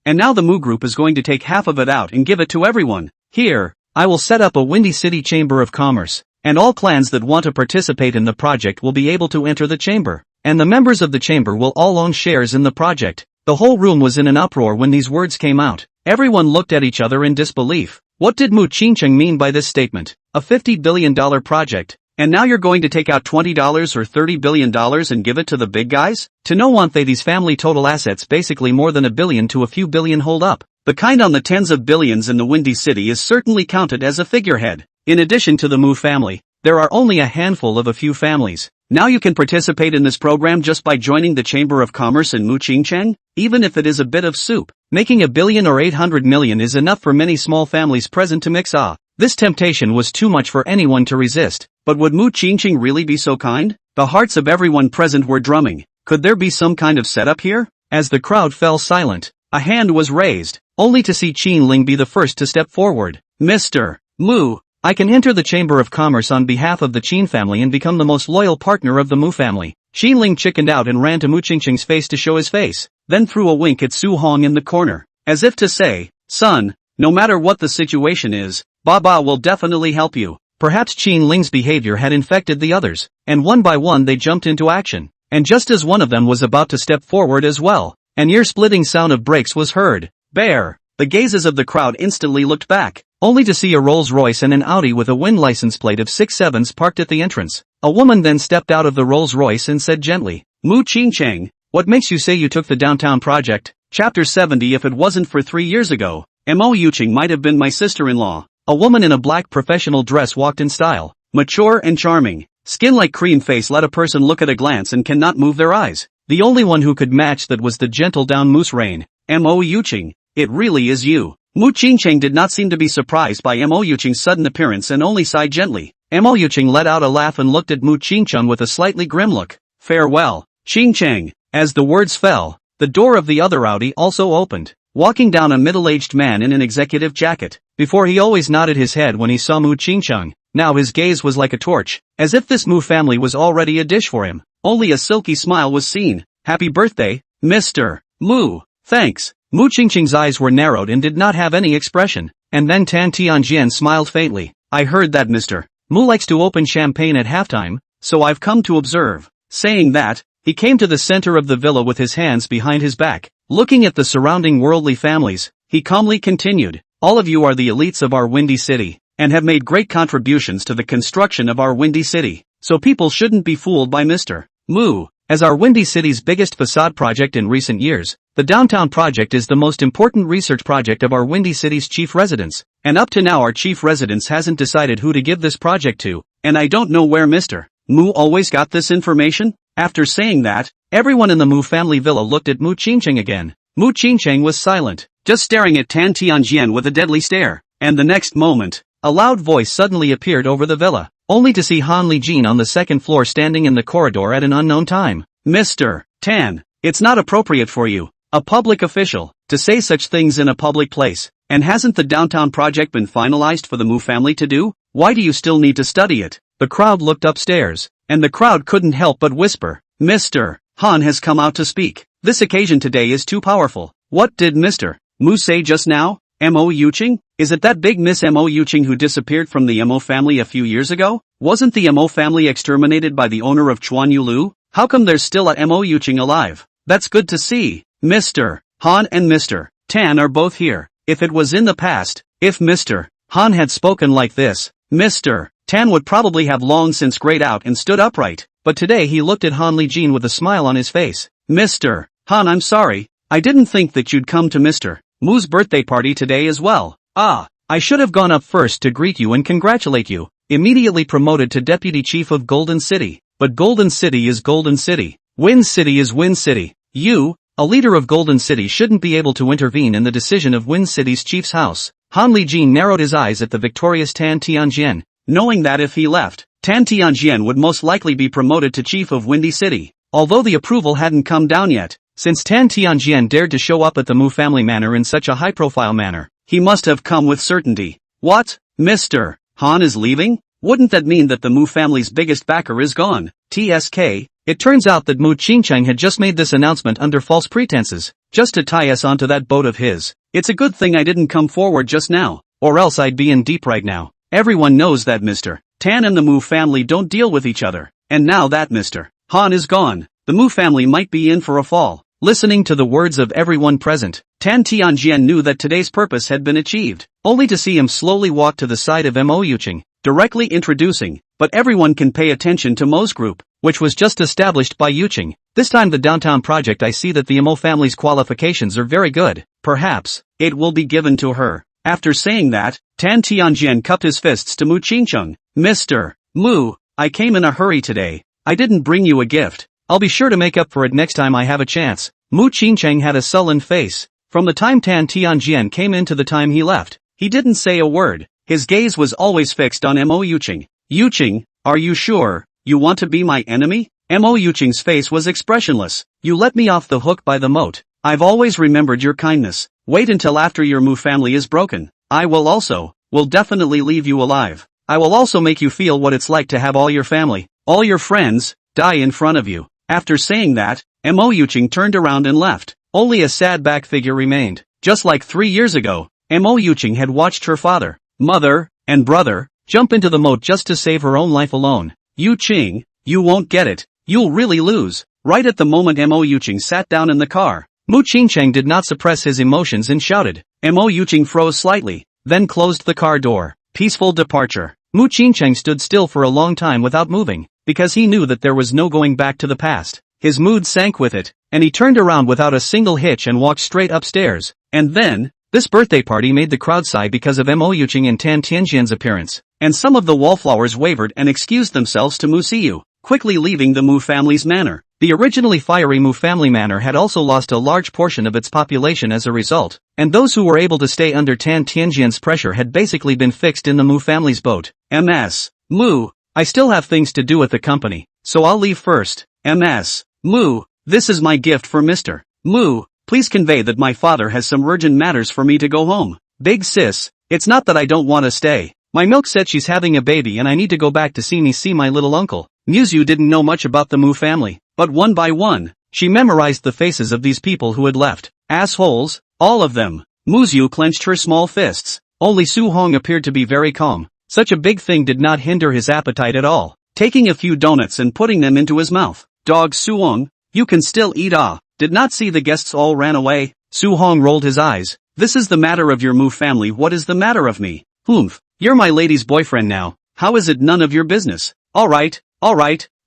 and now the Mu Group is going to take half of it out and give it to everyone. Here, I will set up a Windy City Chamber of Commerce, and all clans that want to participate in the project will be able to enter the chamber, and the members of the chamber will all own shares in the project. The whole room was in an uproar when these words came out. Everyone looked at each other in disbelief. What did Mu Qingqing mean by this statement? A $50 billion project? And now you're going to take out $20 or $30 billion and give it to the big guys? To no want they these family total assets basically more than $1 billion to a few billion hold up. The kind on the tens of billions in the Windy City is certainly counted as a figurehead. In addition to the Mu family, there are only a handful of a few families. Now you can participate in this program just by joining the Chamber of Commerce in Mu Qingcheng, even if it is a bit of soup. Making $1 billion or $800 million is enough for many small families present to mix. This temptation was too much for anyone to resist. But would Mu Qingqing really be so kind? The hearts of everyone present were drumming. Could there be some kind of setup here? As the crowd fell silent, a hand was raised, only to see Qin Ling be the first to step forward. Mr. Mu, I can enter the Chamber of Commerce on behalf of the Qin family and become the most loyal partner of the Mu family. Qin Ling chickened out and ran to Mu Qingqing's face to show his face, then threw a wink at Su Hong in the corner, as if to say, Son, no matter what the situation is, Baba will definitely help you. Perhaps Qin Ling's behavior had infected the others, and one by one they jumped into action. And just as one of them was about to step forward as well, an ear-splitting sound of brakes was heard. Bear! The gazes of the crowd instantly looked back, only to see a Rolls-Royce and an Audi with a WIN license plate of 67s parked at the entrance. A woman then stepped out of the Rolls-Royce and said gently, "Mu Qingcheng, what makes you say you took the downtown project?" Chapter 70. If it wasn't for 3 years ago, Mo Yuqing might have been my sister-in-law. A woman in a black professional dress walked in style, mature and charming. Skin like cream face let a person look at a glance and cannot move their eyes. The only one who could match that was the gentle down moose rain. Mo Yuqing, it really is you. Mu Qingcheng did not seem to be surprised by Mo Yuqing's sudden appearance and only sighed gently. Mo Yuqing let out a laugh and looked at Mu Qingcheng with a slightly grim look. Farewell, Qingcheng. As the words fell, the door of the other Audi also opened, walking down a middle-aged man in an executive jacket. Before he always nodded his head when he saw Mu Qingcheng, now his gaze was like a torch, as if this Mu family was already a dish for him. Only a silky smile was seen. Happy birthday, Mr. Mu. Thanks. Mu Qingcheng's eyes were narrowed and did not have any expression, and then Tan Tianjian smiled faintly. I heard that Mr. Mu likes to open champagne at halftime, so I've come to observe. Saying that, he came to the center of the villa with his hands behind his back. Looking at the surrounding worldly families, he calmly continued, all of you are the elites of our windy city, and have made great contributions to the construction of our windy city, so people shouldn't be fooled by Mr. Mu. As our windy city's biggest facade project in recent years, the downtown project is the most important research project of our windy city's chief residence, and up to now our chief residence hasn't decided who to give this project to, and I don't know where Mr. Mu always got this information. After saying that, everyone in the Mu family villa looked at Mu Qingcheng again. Mu Qingcheng was silent, just staring at Tan Tianjian with a deadly stare, and the next moment, a loud voice suddenly appeared over the villa, only to see Han Lijin on the second floor standing in the corridor at an unknown time. Mr. Tan, it's not appropriate for you, a public official, to say such things in a public place, and hasn't the downtown project been finalized for the Mu family to do? Why do you still need to study it? The crowd looked upstairs, and the crowd couldn't help but whisper, Mr. Han has come out to speak. This occasion today is too powerful. What did Mr. Mu say just now? Mo Yuqing? Is it that big Miss Mo Yuqing who disappeared from the Mo family a few years ago? Wasn't the Mo family exterminated by the owner of Chuan Yulu? How come there's still a Mo Yuqing alive? That's good to see. Mr. Han and Mr. Tan are both here. If it was in the past, if Mr. Han had spoken like this, Mr. Tan would probably have long since grayed out and stood upright, but today he looked at Han Lijin with a smile on his face. Mr. Han, I'm sorry, I didn't think that you'd come to Mr. Mu's birthday party today as well. Ah, I should have gone up first to greet you and congratulate you. Immediately promoted to Deputy Chief of Golden City. But Golden City is Golden City. Win City is Win City. You, a leader of Golden City, shouldn't be able to intervene in the decision of Win City's chief's house. Han Lijin narrowed his eyes at the victorious Tan Tianjian, knowing that if he left, Tan Tianjian would most likely be promoted to Chief of Windy City. Although the approval hadn't come down yet, since Tan Tianjian dared to show up at the Mu family manor in such a high-profile manner, he must have come with certainty. What? Mr. Han is leaving? Wouldn't that mean that the Mu family's biggest backer is gone? TSK, it turns out that Mu Qingcheng had just made this announcement under false pretenses, just to tie us onto that boat of his. It's a good thing I didn't come forward just now, or else I'd be in deep right now. Everyone knows that Mr. Tan and the Mu family don't deal with each other, and now that Mr. Han is gone, the Mu family might be in for a fall. Listening to the words of everyone present, Tan Tianjian knew that today's purpose had been achieved, only to see him slowly walk to the side of Mo Yuqing, directly introducing, but everyone can pay attention to Mo's group, which was just established by Yuqing. This time the downtown project, I see that the Mo family's qualifications are very good. Perhaps, it will be given to her. After saying that, Tan Tianjian cupped his fists to Mu Qingcheng. Mr. Mu, I came in a hurry today. I didn't bring you a gift. I'll be sure to make up for it next time I have a chance. Mu Qingcheng had a sullen face. From the time Tan Tianjian came in to the time he left, he didn't say a word. His gaze was always fixed on Mo Yuqing. Yuqing, are you sure you want to be my enemy? Mo Yuqing's face was expressionless. You let me off the hook by the moat. I've always remembered your kindness. Wait until after your Mu family is broken. I will definitely leave you alive. I will also make you feel what it's like to have all your family, all your friends, die in front of you. After saying that, Mo Yuqing turned around and left. Only a sad back figure remained. Just like 3 years ago, Mo Yuqing had watched her father, mother, and brother jump into the moat just to save her own life alone. Yu Qing, you won't get it. You'll really lose. Right at the moment Mo Yuqing sat down in the car, Mu Qingcheng did not suppress his emotions and shouted. Mo Yuqing froze slightly, then closed the car door. Peaceful departure. Mu Qingcheng stood still for a long time without moving, because he knew that there was no going back to the past. His mood sank with it, and he turned around without a single hitch and walked straight upstairs. And then, this birthday party made the crowd sigh because of Mo Yuqing and Tan Tianjian's appearance, and some of the wallflowers wavered and excused themselves to Mu Siyu, quickly leaving the Mu family's manor. The originally fiery Mu family manor had also lost a large portion of its population as a result, and those who were able to stay under Tan Tianjian's pressure had basically been fixed in the Mu family's boat. Ms. Mu, I still have things to do at the company, so I'll leave first. Ms. Mu, this is my gift for Mr. Mu, please convey that my father has some urgent matters for me to go home. Big sis, it's not that I don't want to stay. My milk said she's having a baby and I need to go back to see my little uncle. Muyu didn't know much about the Mu family, but one by one, she memorized the faces of these people who had left. Assholes, all of them. Muyu clenched her small fists. Only Su Hong appeared to be very calm. Such a big thing did not hinder his appetite at all. Taking a few donuts and putting them into his mouth. Dog Su Hong, you can still eat Did not see the guests all ran away. Su Hong rolled his eyes. This is the matter of your Mu family, what is the matter of me? Humph, you're my lady's boyfriend now. How is it none of your business? Alright,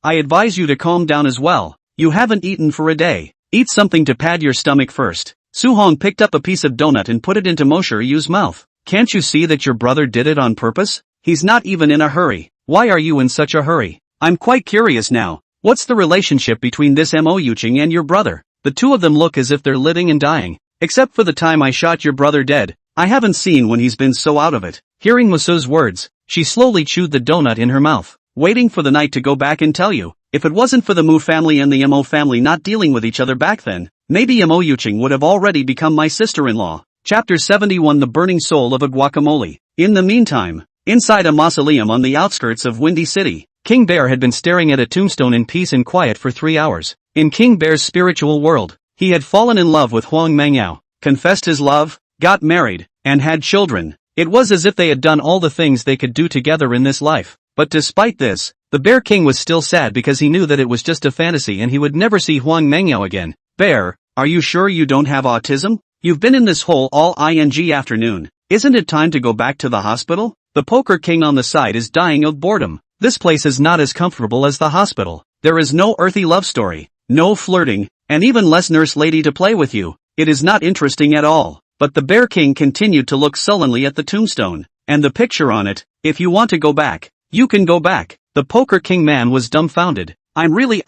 I advise you to calm down as well. You haven't eaten for a day. Eat something to pad your stomach first. Su Hong picked up a piece of donut and put it into Mo Shiyu's mouth. Can't you see that your brother did it on purpose? He's not even in a hurry. Why are you in such a hurry? I'm quite curious now. What's the relationship between this Mo Yuqing and your brother? The two of them look as if they're living and dying. Except for the time I shot your brother dead. I haven't seen when he's been so out of it. Hearing Musu's words, she slowly chewed the donut in her mouth, waiting for the night to go back and tell you. If it wasn't for the Mu family and the Mo family not dealing with each other back then, maybe Mo Yuqing would have already become my sister-in-law. Chapter 71 The Burning Soul of a Guacamole. In the meantime, inside a mausoleum on the outskirts of Windy City, King Bear had been staring at a tombstone in peace and quiet for 3 hours. In King Bear's spiritual world, he had fallen in love with Huang Mengyao, confessed his love, got married, and had children. It was as if they had done all the things they could do together in this life. But despite this, the Bear King was still sad because he knew that it was just a fantasy and he would never see Huang Mengyao again. Bear, are you sure you don't have autism? You've been in this hole all afternoon. Isn't it time to go back to the hospital? The Poker King on the side is dying of boredom. This place is not as comfortable as the hospital. There is no earthy love story, no flirting, and even less nurse lady to play with you. It is not interesting at all. But the Bear King continued to look sullenly at the tombstone, and the picture on it. If you want to go back, you can go back. The Poker King man was dumbfounded. I'm really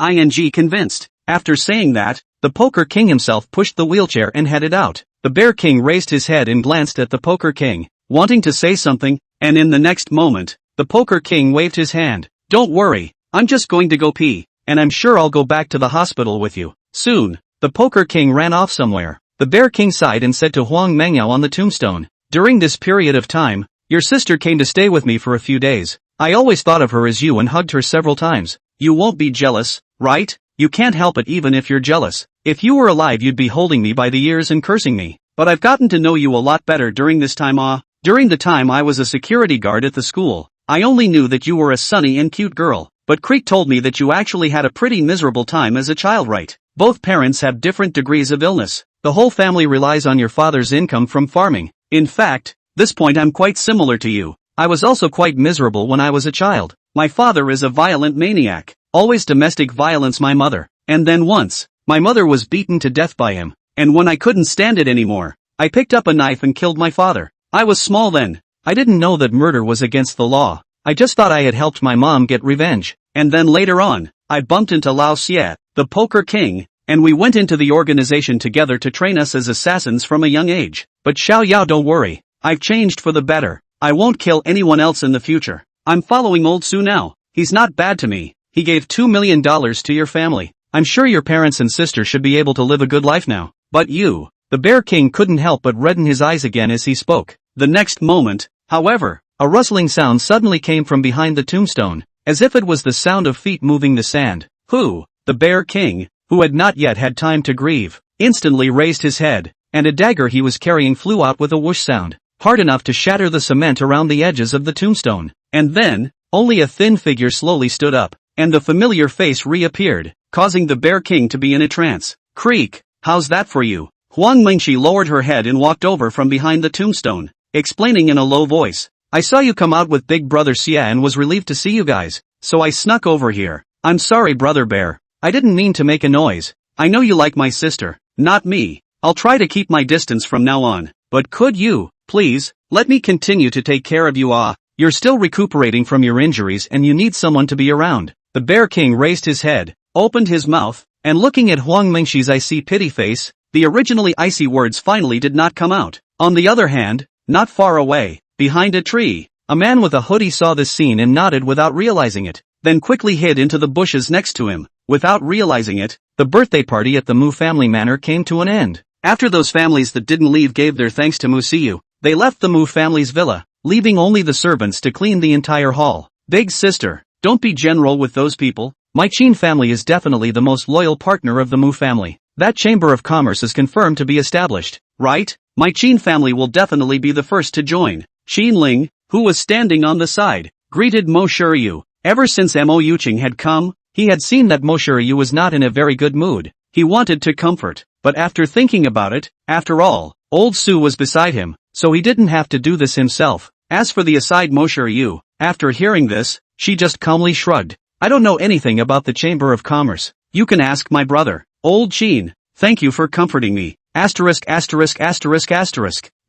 convinced. After saying that, the Poker King himself pushed the wheelchair and headed out. The Bear King raised his head and glanced at the Poker King, wanting to say something, and in the next moment, the Poker King waved his hand. Don't worry, I'm just going to go pee, and I'm sure I'll go back to the hospital with you. Soon, the Poker King ran off somewhere. The Bear King sighed and said to Huang Mengyao on the tombstone, during this period of time, your sister came to stay with me for a few days. I always thought of her as you and hugged her several times. You won't be jealous, right? You can't help it even if you're jealous. If you were alive you'd be holding me by the ears and cursing me. But I've gotten to know you a lot better during this time. During the time I was a security guard at the school, I only knew that you were a sunny and cute girl. But Creek told me that you actually had a pretty miserable time as a child, right? Both parents have different degrees of illness. The whole family relies on your father's income from farming. In fact, this point I'm quite similar to you. I was also quite miserable when I was a child. My father is a violent maniac. Always domestic violence my mother. And then once, my mother was beaten to death by him. And when I couldn't stand it anymore, I picked up a knife and killed my father. I was small then. I didn't know that murder was against the law. I just thought I had helped my mom get revenge. And then later on, I bumped into Lao Xie, the Poker King, and we went into the organization together to train us as assassins from a young age. But Xiao Yao, don't worry. I've changed for the better. I won't kill anyone else in the future. I'm following old Su now. He's not bad to me. He gave $2 million to your family. I'm sure your parents and sister should be able to live a good life now. But you, the Bear King couldn't help but redden his eyes again as he spoke. The next moment, however, a rustling sound suddenly came from behind the tombstone, as if it was the sound of feet moving the sand. Who? The Bear King, who had not yet had time to grieve, instantly raised his head, and a dagger he was carrying flew out with a whoosh sound, hard enough to shatter the cement around the edges of the tombstone. And then, only a thin figure slowly stood up, and the familiar face reappeared, causing the Bear King to be in a trance. Creak, how's that for you? Huang Mingxi lowered her head and walked over from behind the tombstone, explaining in a low voice. I saw you come out with Big Brother Xia and was relieved to see you guys, so I snuck over here. I'm sorry Brother Bear, I didn't mean to make a noise. I know you like my sister, not me. I'll try to keep my distance from now on, but could you, please, let me continue to take care of you? You're still recuperating from your injuries and you need someone to be around. The Bear King raised his head, opened his mouth, and looking at Huang Mingxi's icy pity face, the originally icy words finally did not come out. On the other hand, not far away, behind a tree, a man with a hoodie saw this scene and nodded without realizing it, then quickly hid into the bushes next to him. Without realizing it, the birthday party at the Mu family manor came to an end. After those families that didn't leave gave their thanks to Muyu, they left the Mu family's villa, leaving only the servants to clean the entire hall. Big sister, don't be general with those people. My Qin family is definitely the most loyal partner of the Mu family. That Chamber of Commerce is confirmed to be established, right? My Qin family will definitely be the first to join. Qin Ling, who was standing on the side, greeted Mo Shiryu. Ever since Mo Yuqing had come, he had seen that Mo Shiryu was not in a very good mood. He wanted to comfort, but after thinking about it, after all, old Su was beside him, so he didn't have to do this himself. As for the aside Mo Shiryu, after hearing this, she just calmly shrugged. I don't know anything about the Chamber of Commerce. You can ask my brother, Old Qin. Thank you for comforting me. Asterisk.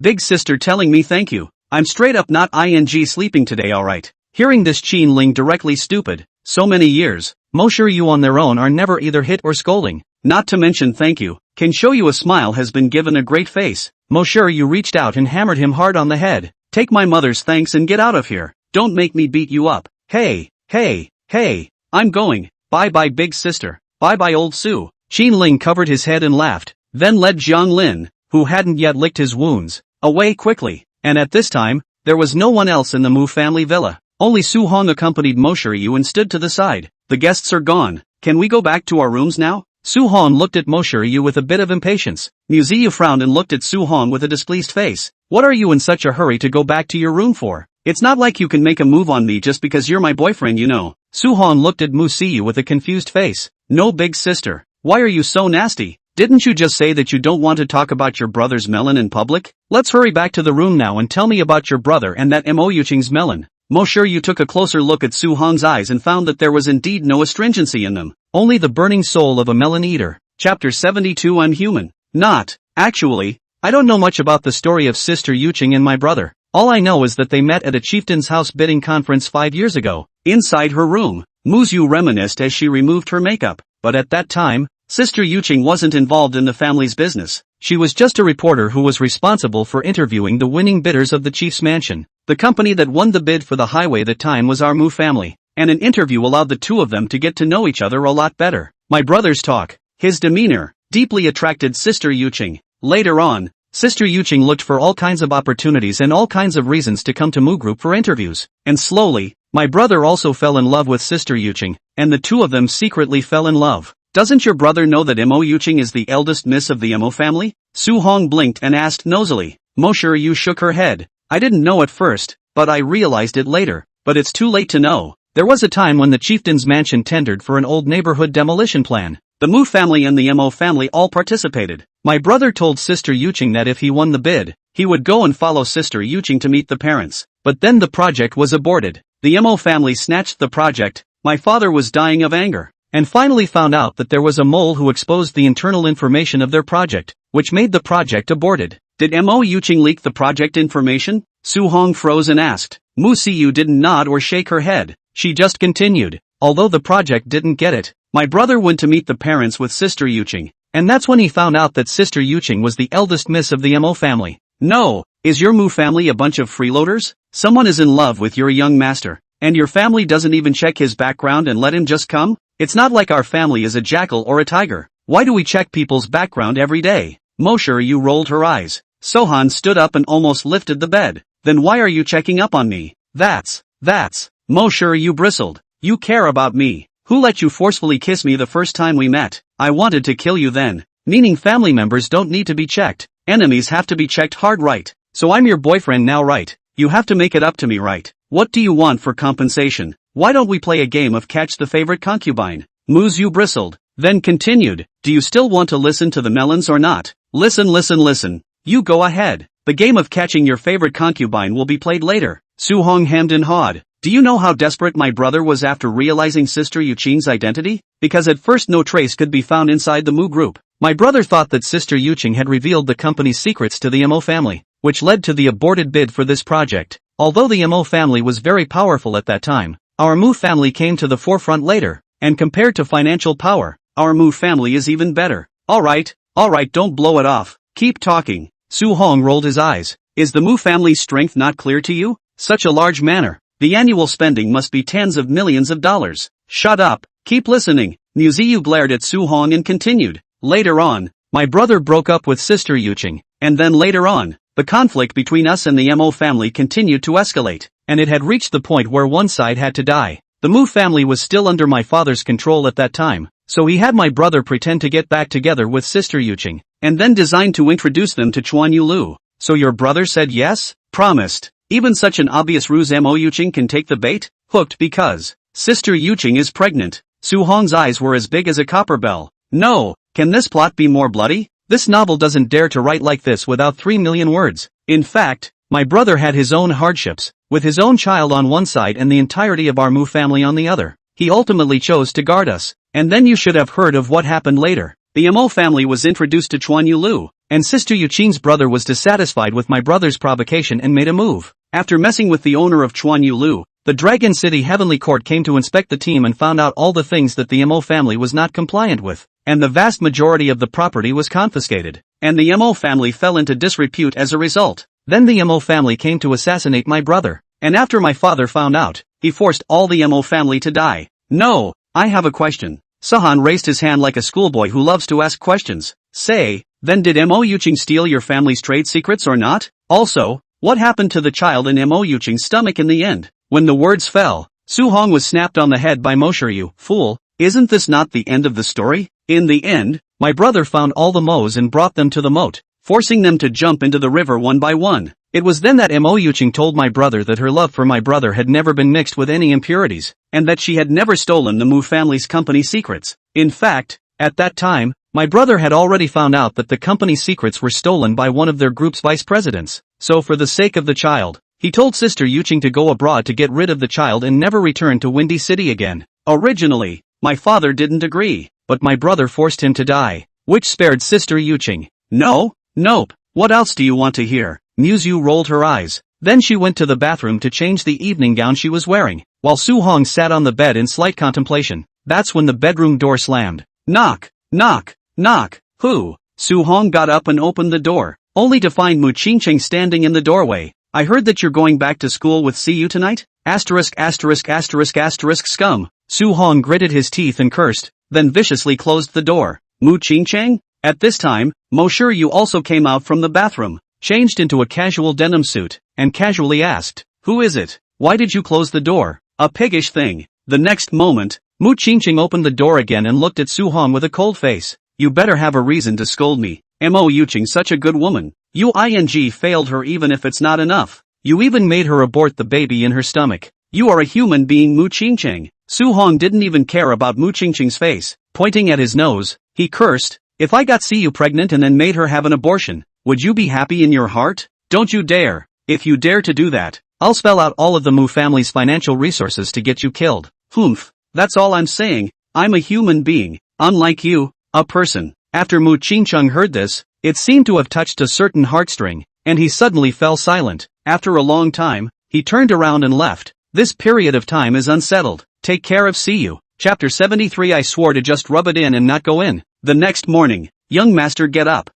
Big sister telling me thank you. I'm straight up not sleeping today, alright. Hearing this, Qin Ling directly stupid. So many years, Mo Shiryu on their own are never either hit or scolding. Not to mention thank you, can show you a smile has been given a great face. Mo Shiryu reached out and hammered him hard on the head. Take my mother's thanks and get out of here. Don't make me beat you up. Hey, I'm going. Bye-bye big sister. Bye-bye old Su. Qin Ling covered his head and laughed, then led Jiang Lin, who hadn't yet licked his wounds, away quickly. And at this time, there was no one else in the Mu family villa. Only Su Hong accompanied Mo Shiryu and stood to the side. The guests are gone. Can we go back to our rooms now? Su Hong looked at Mo Shiryu with a bit of impatience. Muyu frowned and looked at Su Hong with a displeased face. What are you in such a hurry to go back to your room for? It's not like you can make a move on me just because you're my boyfriend, you know. Su Hong looked at Muyu with a confused face. No big sister. Why are you so nasty? Didn't you just say that you don't want to talk about your brother's melon in public? Let's hurry back to the room now and tell me about your brother and that Mo Yuqing's melon. Mo Shiryu took a closer look at Su Hong's eyes and found that there was indeed no astringency in them. Only the burning soul of a melon eater. Chapter 72 I'm human. Not. Actually, I don't know much about the story of Sister Yuqing and my brother. All I know is that they met at a chieftain's house bidding conference 5 years ago. Inside her room, Muyu reminisced as she removed her makeup. But at that time, Sister Yuqing wasn't involved in the family's business. She was just a reporter who was responsible for interviewing the winning bidders of the chief's mansion. The company that won the bid for the highway that time was our Mu family, and an interview allowed the two of them to get to know each other a lot better. My brother's talk, his demeanor, deeply attracted Sister Yuqing. Later on, Sister Yuqing looked for all kinds of opportunities and all kinds of reasons to come to Mu Group for interviews. And slowly, my brother also fell in love with Sister Yuqing, and the two of them secretly fell in love. Doesn't your brother know that Mo Yuqing is the eldest miss of the Mo family? Su Hong blinked and asked nosily. Mo Shiryu shook her head. I didn't know at first, but I realized it later. But it's too late to know. There was a time when the chieftain's mansion tendered for an old neighborhood demolition plan. The Mu family and the Mo family all participated. My brother told Sister Yuqing that if he won the bid, he would go and follow Sister Yuqing to meet the parents. But then the project was aborted. The Mo family snatched the project. My father was dying of anger, and finally found out that there was a mole who exposed the internal information of their project, which made the project aborted. Did Mo Yuqing leak the project information? Su Hong froze and asked. Muyu didn't nod or shake her head. She just continued. Although the project didn't get it, my brother went to meet the parents with Sister Yuqing, and that's when he found out that Sister Yuqing was the eldest miss of the Mo family. No, is your Mu family a bunch of freeloaders? Someone is in love with your young master, and your family doesn't even check his background and let him just come? It's not like our family is a jackal or a tiger. Why do we check people's background every day? Mo Shiryu rolled her eyes. Sohan stood up and almost lifted the bed. Then why are you checking up on me? That's. Mo Shiryu bristled. You care about me. Who let you forcefully kiss me the first time we met? I wanted to kill you then. Meaning family members don't need to be checked. Enemies have to be checked hard, right? So I'm your boyfriend now, right? You have to make it up to me, right? What do you want for compensation? Why don't we play a game of catch the favorite concubine? Muyu bristled, then continued, do you still want to listen to the melons or not? Listen. You go ahead. The game of catching your favorite concubine will be played later. Suhong hemmed and hawed. Do you know how desperate my brother was after realizing Sister Yuqing's identity? Because at first no trace could be found inside the Mu group. My brother thought that Sister Yuqing had revealed the company's secrets to the Mo family, which led to the aborted bid for this project. Although the Mo family was very powerful at that time, our Mu family came to the forefront later, and compared to financial power, our Mu family is even better. Alright, don't blow it off. Keep talking. Su Hong rolled his eyes. Is the Mu family's strength not clear to you? Such a large manner. The annual spending must be tens of millions of dollars. Shut up. Keep listening. Muyu glared at Su Hong and continued. Later on, my brother broke up with Sister Yuqing, and then later on, the conflict between us and the Mo family continued to escalate, and it had reached the point where one side had to die. The Mu family was still under my father's control at that time, so he had my brother pretend to get back together with Sister Yuqing, and then designed to introduce them to Chuan Yulu. So your brother said yes? Promised. Even such an obvious ruse Mo Yuqing can take the bait? Hooked because Sister Yuqing is pregnant. Su Hong's eyes were as big as a copper bell. No, can this plot be more bloody? This novel doesn't dare to write like this without 3 million words. In fact, my brother had his own hardships, with his own child on one side and the entirety of our Mu family on the other. He ultimately chose to guard us, and then you should have heard of what happened later. The Mo family was introduced to Chuan Yulu, and Sister Yuqing's brother was dissatisfied with my brother's provocation and made a move. After messing with the owner of Chuan Yulu, the Dragon City Heavenly Court came to inspect the team and found out all the things that the Mo family was not compliant with, and the vast majority of the property was confiscated, and the Mo family fell into disrepute as a result. Then the Mo family came to assassinate my brother, and after my father found out, he forced all the Mo family to die. No, I have a question. Sahan raised his hand like a schoolboy who loves to ask questions. Say, then did Mo Yuqing steal your family's trade secrets or not? Also, what happened to the child in Mo Yuqing's stomach in the end? When the words fell, Su Hong was snapped on the head by Moshiryu. Fool, isn't this not the end of the story? In the end, my brother found all the Mo's and brought them to the moat, forcing them to jump into the river one by one. It was then that Mo Yuqing told my brother that her love for my brother had never been mixed with any impurities, and that she had never stolen the Mu family's company secrets. In fact, at that time, my brother had already found out that the company's secrets were stolen by one of their group's vice presidents. So for the sake of the child, he told Sister Yuqing to go abroad to get rid of the child and never return to Windy City again. Originally, my father didn't agree, but my brother forced him to die, which spared Sister Yuqing. Nope. What else do you want to hear? Muyu rolled her eyes. Then she went to the bathroom to change the evening gown she was wearing, while Su Hong sat on the bed in slight contemplation. That's when the bedroom door slammed. Knock. Who? Su Hong got up and opened the door, only to find Mu Qingqing standing in the doorway. I heard that you're going back to school with CU tonight? Asterisk scum. Su Hong gritted his teeth and cursed, then viciously closed the door. Mu Qingqing? At this time, Mo Shiryu also came out from the bathroom, changed into a casual denim suit, and casually asked, who is it? Why did you close the door? A piggish thing. The next moment, Mu Qingqing opened the door again and looked at Su Hong with a cold face. You better have a reason to scold me. Mo Yuqing such a good woman. You failed her even if it's not enough. You even made her abort the baby in her stomach. You are a human being, Mu Qingqing. Su Hong didn't even care about Mu Qingqing's face. Pointing at his nose, he cursed, if I got CU pregnant and then made her have an abortion, would you be happy in your heart? Don't you dare. If you dare to do that, I'll spell out all of the Mu family's financial resources to get you killed. Humph. That's all I'm saying. I'm a human being, unlike you, a person. After Mu Qingqing heard this, it seemed to have touched a certain heartstring, and he suddenly fell silent. After a long time, he turned around and left. This period of time is unsettled. Take care of CU. Chapter 73. I swore to just rub it in and not go in. The next morning, young master get up.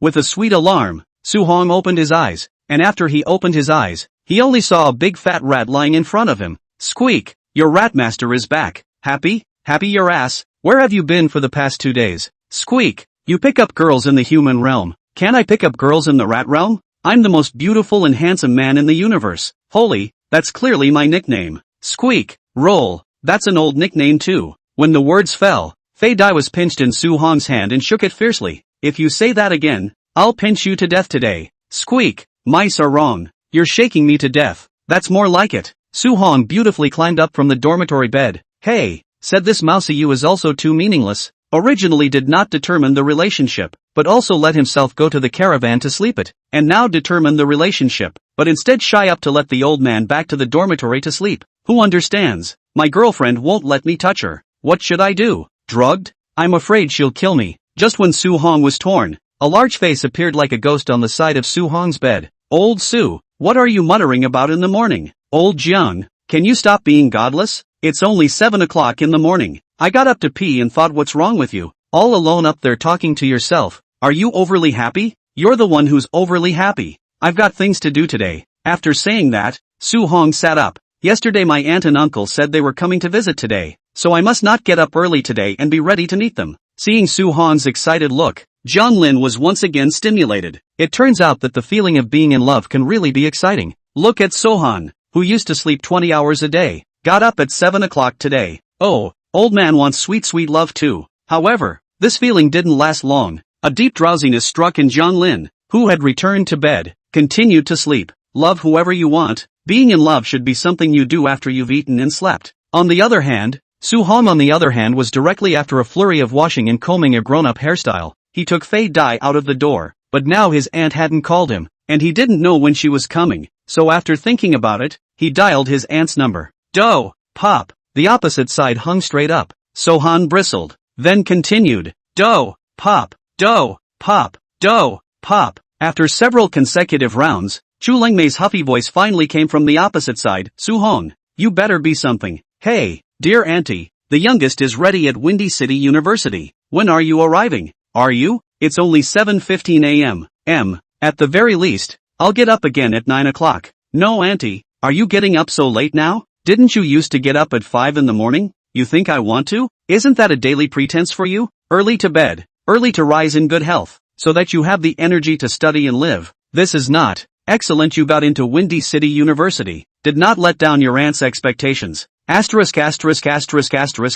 With a sweet alarm, Su Hong opened his eyes, and after he opened his eyes, he only saw a big fat rat lying in front of him. Squeak, your rat master is back. Happy? Happy your ass. Where have you been for the past 2 days? Squeak, you pick up girls in the human realm. Can I pick up girls in the rat realm? I'm the most beautiful and handsome man in the universe. Holy, that's clearly my nickname. Squeak, roll, that's an old nickname too. When the words fell, Fei Dai was pinched in Su Hong's hand and shook it fiercely. If you say that again, I'll pinch you to death today. Squeak, mice are wrong. You're shaking me to death. That's more like it. Su-hong beautifully climbed up from the dormitory bed. Hey, said this Muyu is also too meaningless. Originally did not determine the relationship, but also let himself go to the caravan to sleep it, and now determine the relationship, but instead shy up to let the old man back to the dormitory to sleep. Who understands? My girlfriend won't let me touch her. What should I do? Drugged? I'm afraid she'll kill me. Just when Su-hong was torn, a large face appeared like a ghost on the side of Su-hong's bed. Old Su, what are you muttering about in the morning? Old Jiang, can you stop being godless? It's only 7 o'clock in the morning. I got up to pee and thought, what's wrong with you? All alone up there talking to yourself. Are you overly happy? You're the one who's overly happy. I've got things to do today. After saying that, Su-hong sat up. Yesterday my aunt and uncle said they were coming to visit today, so I must not get up early today and be ready to meet them. Seeing Su-hong's excited look, Jiang Lin was once again stimulated. It turns out that the feeling of being in love can really be exciting. Look at Sohan, who used to sleep 20 hours a day, got up at 7 o'clock today. Oh, old man wants sweet love too. However, this feeling didn't last long. A deep drowsiness struck in Jiang Lin, who had returned to bed, continued to sleep. Love whoever you want. Being in love should be something you do after you've eaten and slept. On the other hand, Su-hong was directly after a flurry of washing and combing a grown-up hairstyle. He took Fei Dai out of the door, but now his aunt hadn't called him, and he didn't know when she was coming, so after thinking about it, he dialed his aunt's number. Do, pop. The opposite side hung straight up. Sohan bristled, then continued. Do, pop, do, pop, do, pop. After several consecutive rounds, Chu Lengmei's huffy voice finally came from the opposite side. Su-hong, you better be something. Hey, dear auntie, the youngest is ready at Windy City University. When are you arriving? Are you? It's only 7:15 a.m. At the very least, I'll get up again at 9 o'clock. No auntie, are you getting up so late now? Didn't you used to get up at 5 in the morning? You think I want to? Isn't that a daily pretense for you? Early to bed, early to rise in good health, so that you have the energy to study and live. This is not. Excellent, you got into Windy City University. Did not let down your aunt's expectations. Asterisk.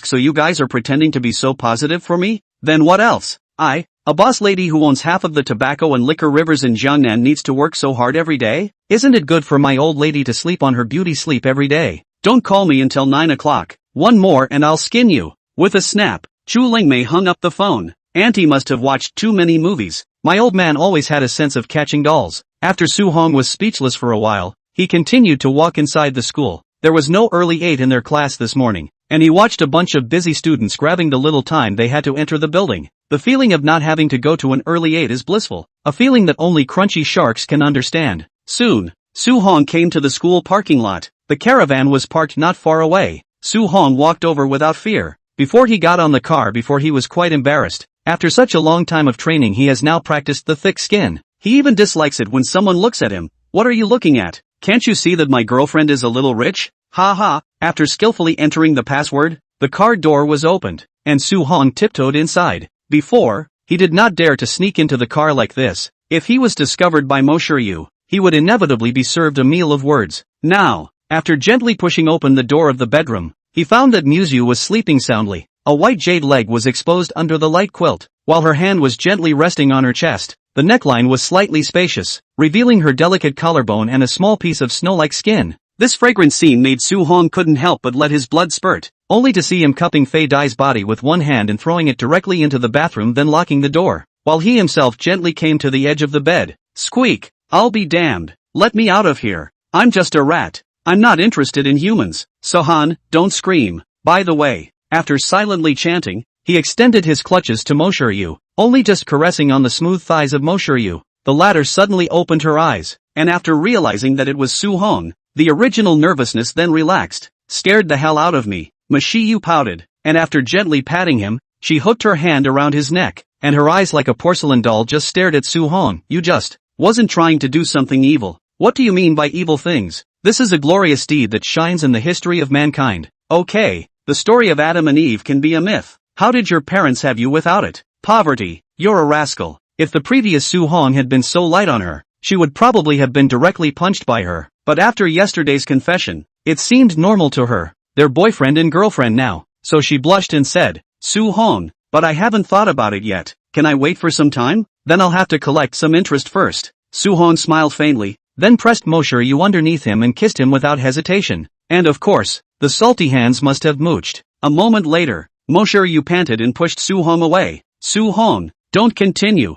So you guys are pretending to be so positive for me? Then what else? A boss lady who owns half of the tobacco and liquor rivers in Jiangnan needs to work so hard every day? Isn't it good for my old lady to sleep on her beauty sleep every day? Don't call me until 9 o'clock. One more and I'll skin you. With a snap, Chu Lingmei hung up the phone. Auntie must have watched too many movies. My old man always had a sense of catching dolls. After Su-hong was speechless for a while, he continued to walk inside the school. There was no early 8 in their class this morning, and he watched a bunch of busy students grabbing the little time they had to enter the building. The feeling of not having to go to an early 8 is blissful, a feeling that only crunchy sharks can understand. Soon, Su-hong came to the school parking lot. The caravan was parked not far away. Su-hong walked over without fear. Before he got on the car he was quite embarrassed. After such a long time of training he has now practiced the thick skin. He even dislikes it when someone looks at him. What are you looking at? Can't you see that my girlfriend is a little rich? Ha ha. After skillfully entering the password, the car door was opened, and Su-hong tiptoed inside. Before, he did not dare to sneak into the car like this. If he was discovered by Muyu, he would inevitably be served a meal of words. Now, after gently pushing open the door of the bedroom, he found that Muyu was sleeping soundly. A white jade leg was exposed under the light quilt, while her hand was gently resting on her chest. The neckline was slightly spacious, revealing her delicate collarbone and a small piece of snow-like skin. This fragrant scene made Su-hong couldn't help but let his blood spurt, only to see him cupping Fei Dai's body with one hand and throwing it directly into the bathroom, then locking the door, while he himself gently came to the edge of the bed. Squeak! I'll be damned. Let me out of here. I'm just a rat. I'm not interested in humans. Sohan, don't scream. By the way, after silently chanting, he extended his clutches to Muyu, only just caressing on the smooth thighs of Muyu. The latter suddenly opened her eyes, and after realizing that it was Su-hong, the original nervousness then relaxed. Scared the hell out of me. Muyu pouted, and after gently patting him, she hooked her hand around his neck, and her eyes like a porcelain doll just stared at Su-hong. You just wasn't trying to do something evil. What do you mean by evil things? This is a glorious deed that shines in the history of mankind. Okay, the story of Adam and Eve can be a myth. How did your parents have you without it? Poverty. You're a rascal. If the previous Su-hong had been so light on her, she would probably have been directly punched by her. But after yesterday's confession, it seemed normal to her. They're boyfriend and girlfriend now. So she blushed and said, Su-hong, but I haven't thought about it yet. Can I wait for some time? Then I'll have to collect some interest first. Su-hong smiled faintly, then pressed Yu underneath him and kissed him without hesitation. And of course, the salty hands must have mooched. A moment later, Yu panted and pushed Su-hong away. Su-hong, don't continue.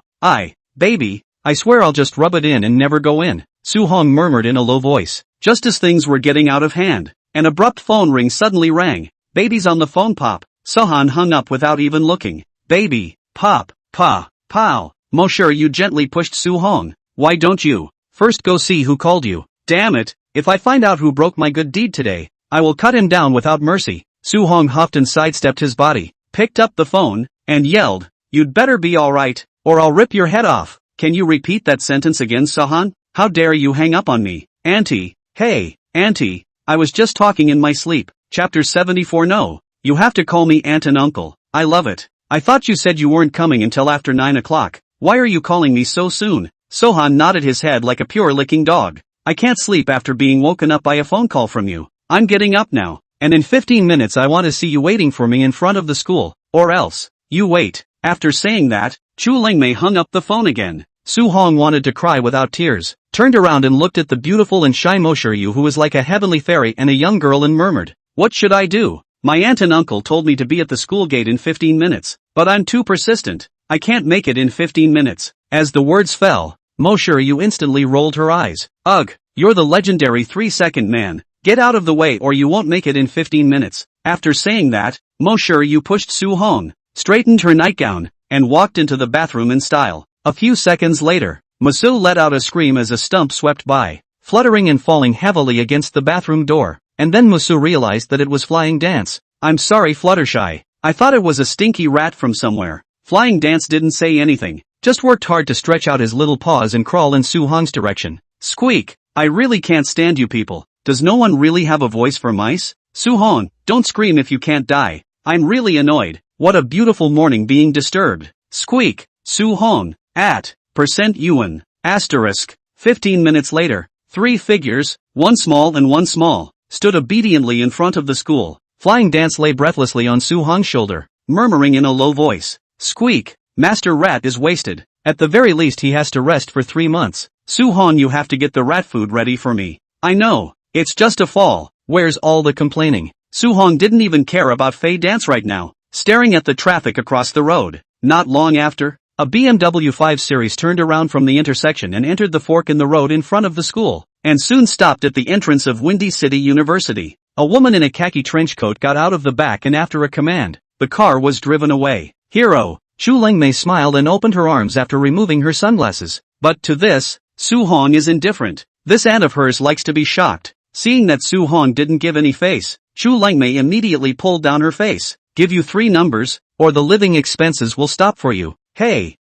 Baby, I swear I'll just rub it in and never go in, Su-hong murmured in a low voice. Just as things were getting out of hand, an abrupt phone ring suddenly rang. Baby's on the phone, Pop. Sohan hung up without even looking. Baby, Pop, pow. Yu gently pushed Su-hong. Why don't you first go see who called you? Damn it, if I find out who broke my good deed today, I will cut him down without mercy. Su-hong huffed and sidestepped his body, picked up the phone, and yelled, You'd better be alright, or I'll rip your head off. Can you repeat that sentence again, Sohan? How dare you hang up on me? Auntie, hey, Auntie, I was just talking in my sleep. Chapter 74. No, you have to call me aunt and uncle. I love it. I thought you said you weren't coming until after 9 o'clock. Why are you calling me so soon? Sohan nodded his head like a pure licking dog. I can't sleep after being woken up by a phone call from you. I'm getting up now, and in 15 minutes I want to see you waiting for me in front of the school, or else, you wait. After saying that, Chu Lingmei hung up the phone again. Su-hong wanted to cry without tears, turned around and looked at the beautiful and shy Yu who was like a heavenly fairy and a young girl and murmured, What should I do? My aunt and uncle told me to be at the school gate in 15 minutes, but I'm too persistent. I can't make it in 15 minutes. As the words fell, Yu instantly rolled her eyes. Ugh, you're the legendary 3-second man. Get out of the way or you won't make it in 15 minutes. After saying that, Yu pushed Su-hong, straightened her nightgown, and walked into the bathroom in style. A few seconds later, Musu let out a scream as a stump swept by, fluttering and falling heavily against the bathroom door, and then Musu realized that it was Flying Dance. I'm sorry Fluttershy, I thought it was a stinky rat from somewhere. Flying Dance didn't say anything, just worked hard to stretch out his little paws and crawl in Su-hong's direction. Squeak, I really can't stand you people. Does no one really have a voice for mice? Su-hong, don't scream if you can't die. I'm really annoyed. What a beautiful morning being disturbed. Squeak, Su-hong, at %yuan, asterisk. 15 minutes later, 3 figures, one small and one small, stood obediently in front of the school. Flying Dance lay breathlessly on Su-hong's shoulder, murmuring in a low voice. Squeak, Master Rat is wasted. At the very least he has to rest for 3 months. Su-hong, you have to get the rat food ready for me. I know, it's just a fall. Where's all the complaining? Su-hong didn't even care about Fei Dance right now, staring at the traffic across the road. Not long after, a BMW 5 Series turned around from the intersection and entered the fork in the road in front of the school, and soon stopped at the entrance of Windy City University. A woman in a khaki trench coat got out of the back and after a command, the car was driven away. Hero, Chu Lingmei smiled and opened her arms after removing her sunglasses. But to this, Su-hong is indifferent. This aunt of hers likes to be shocked. Seeing that Su-hong didn't give any face, Chu Lingmei immediately pulled down her face. Give you 3 numbers, or the living expenses will stop for you. Hey,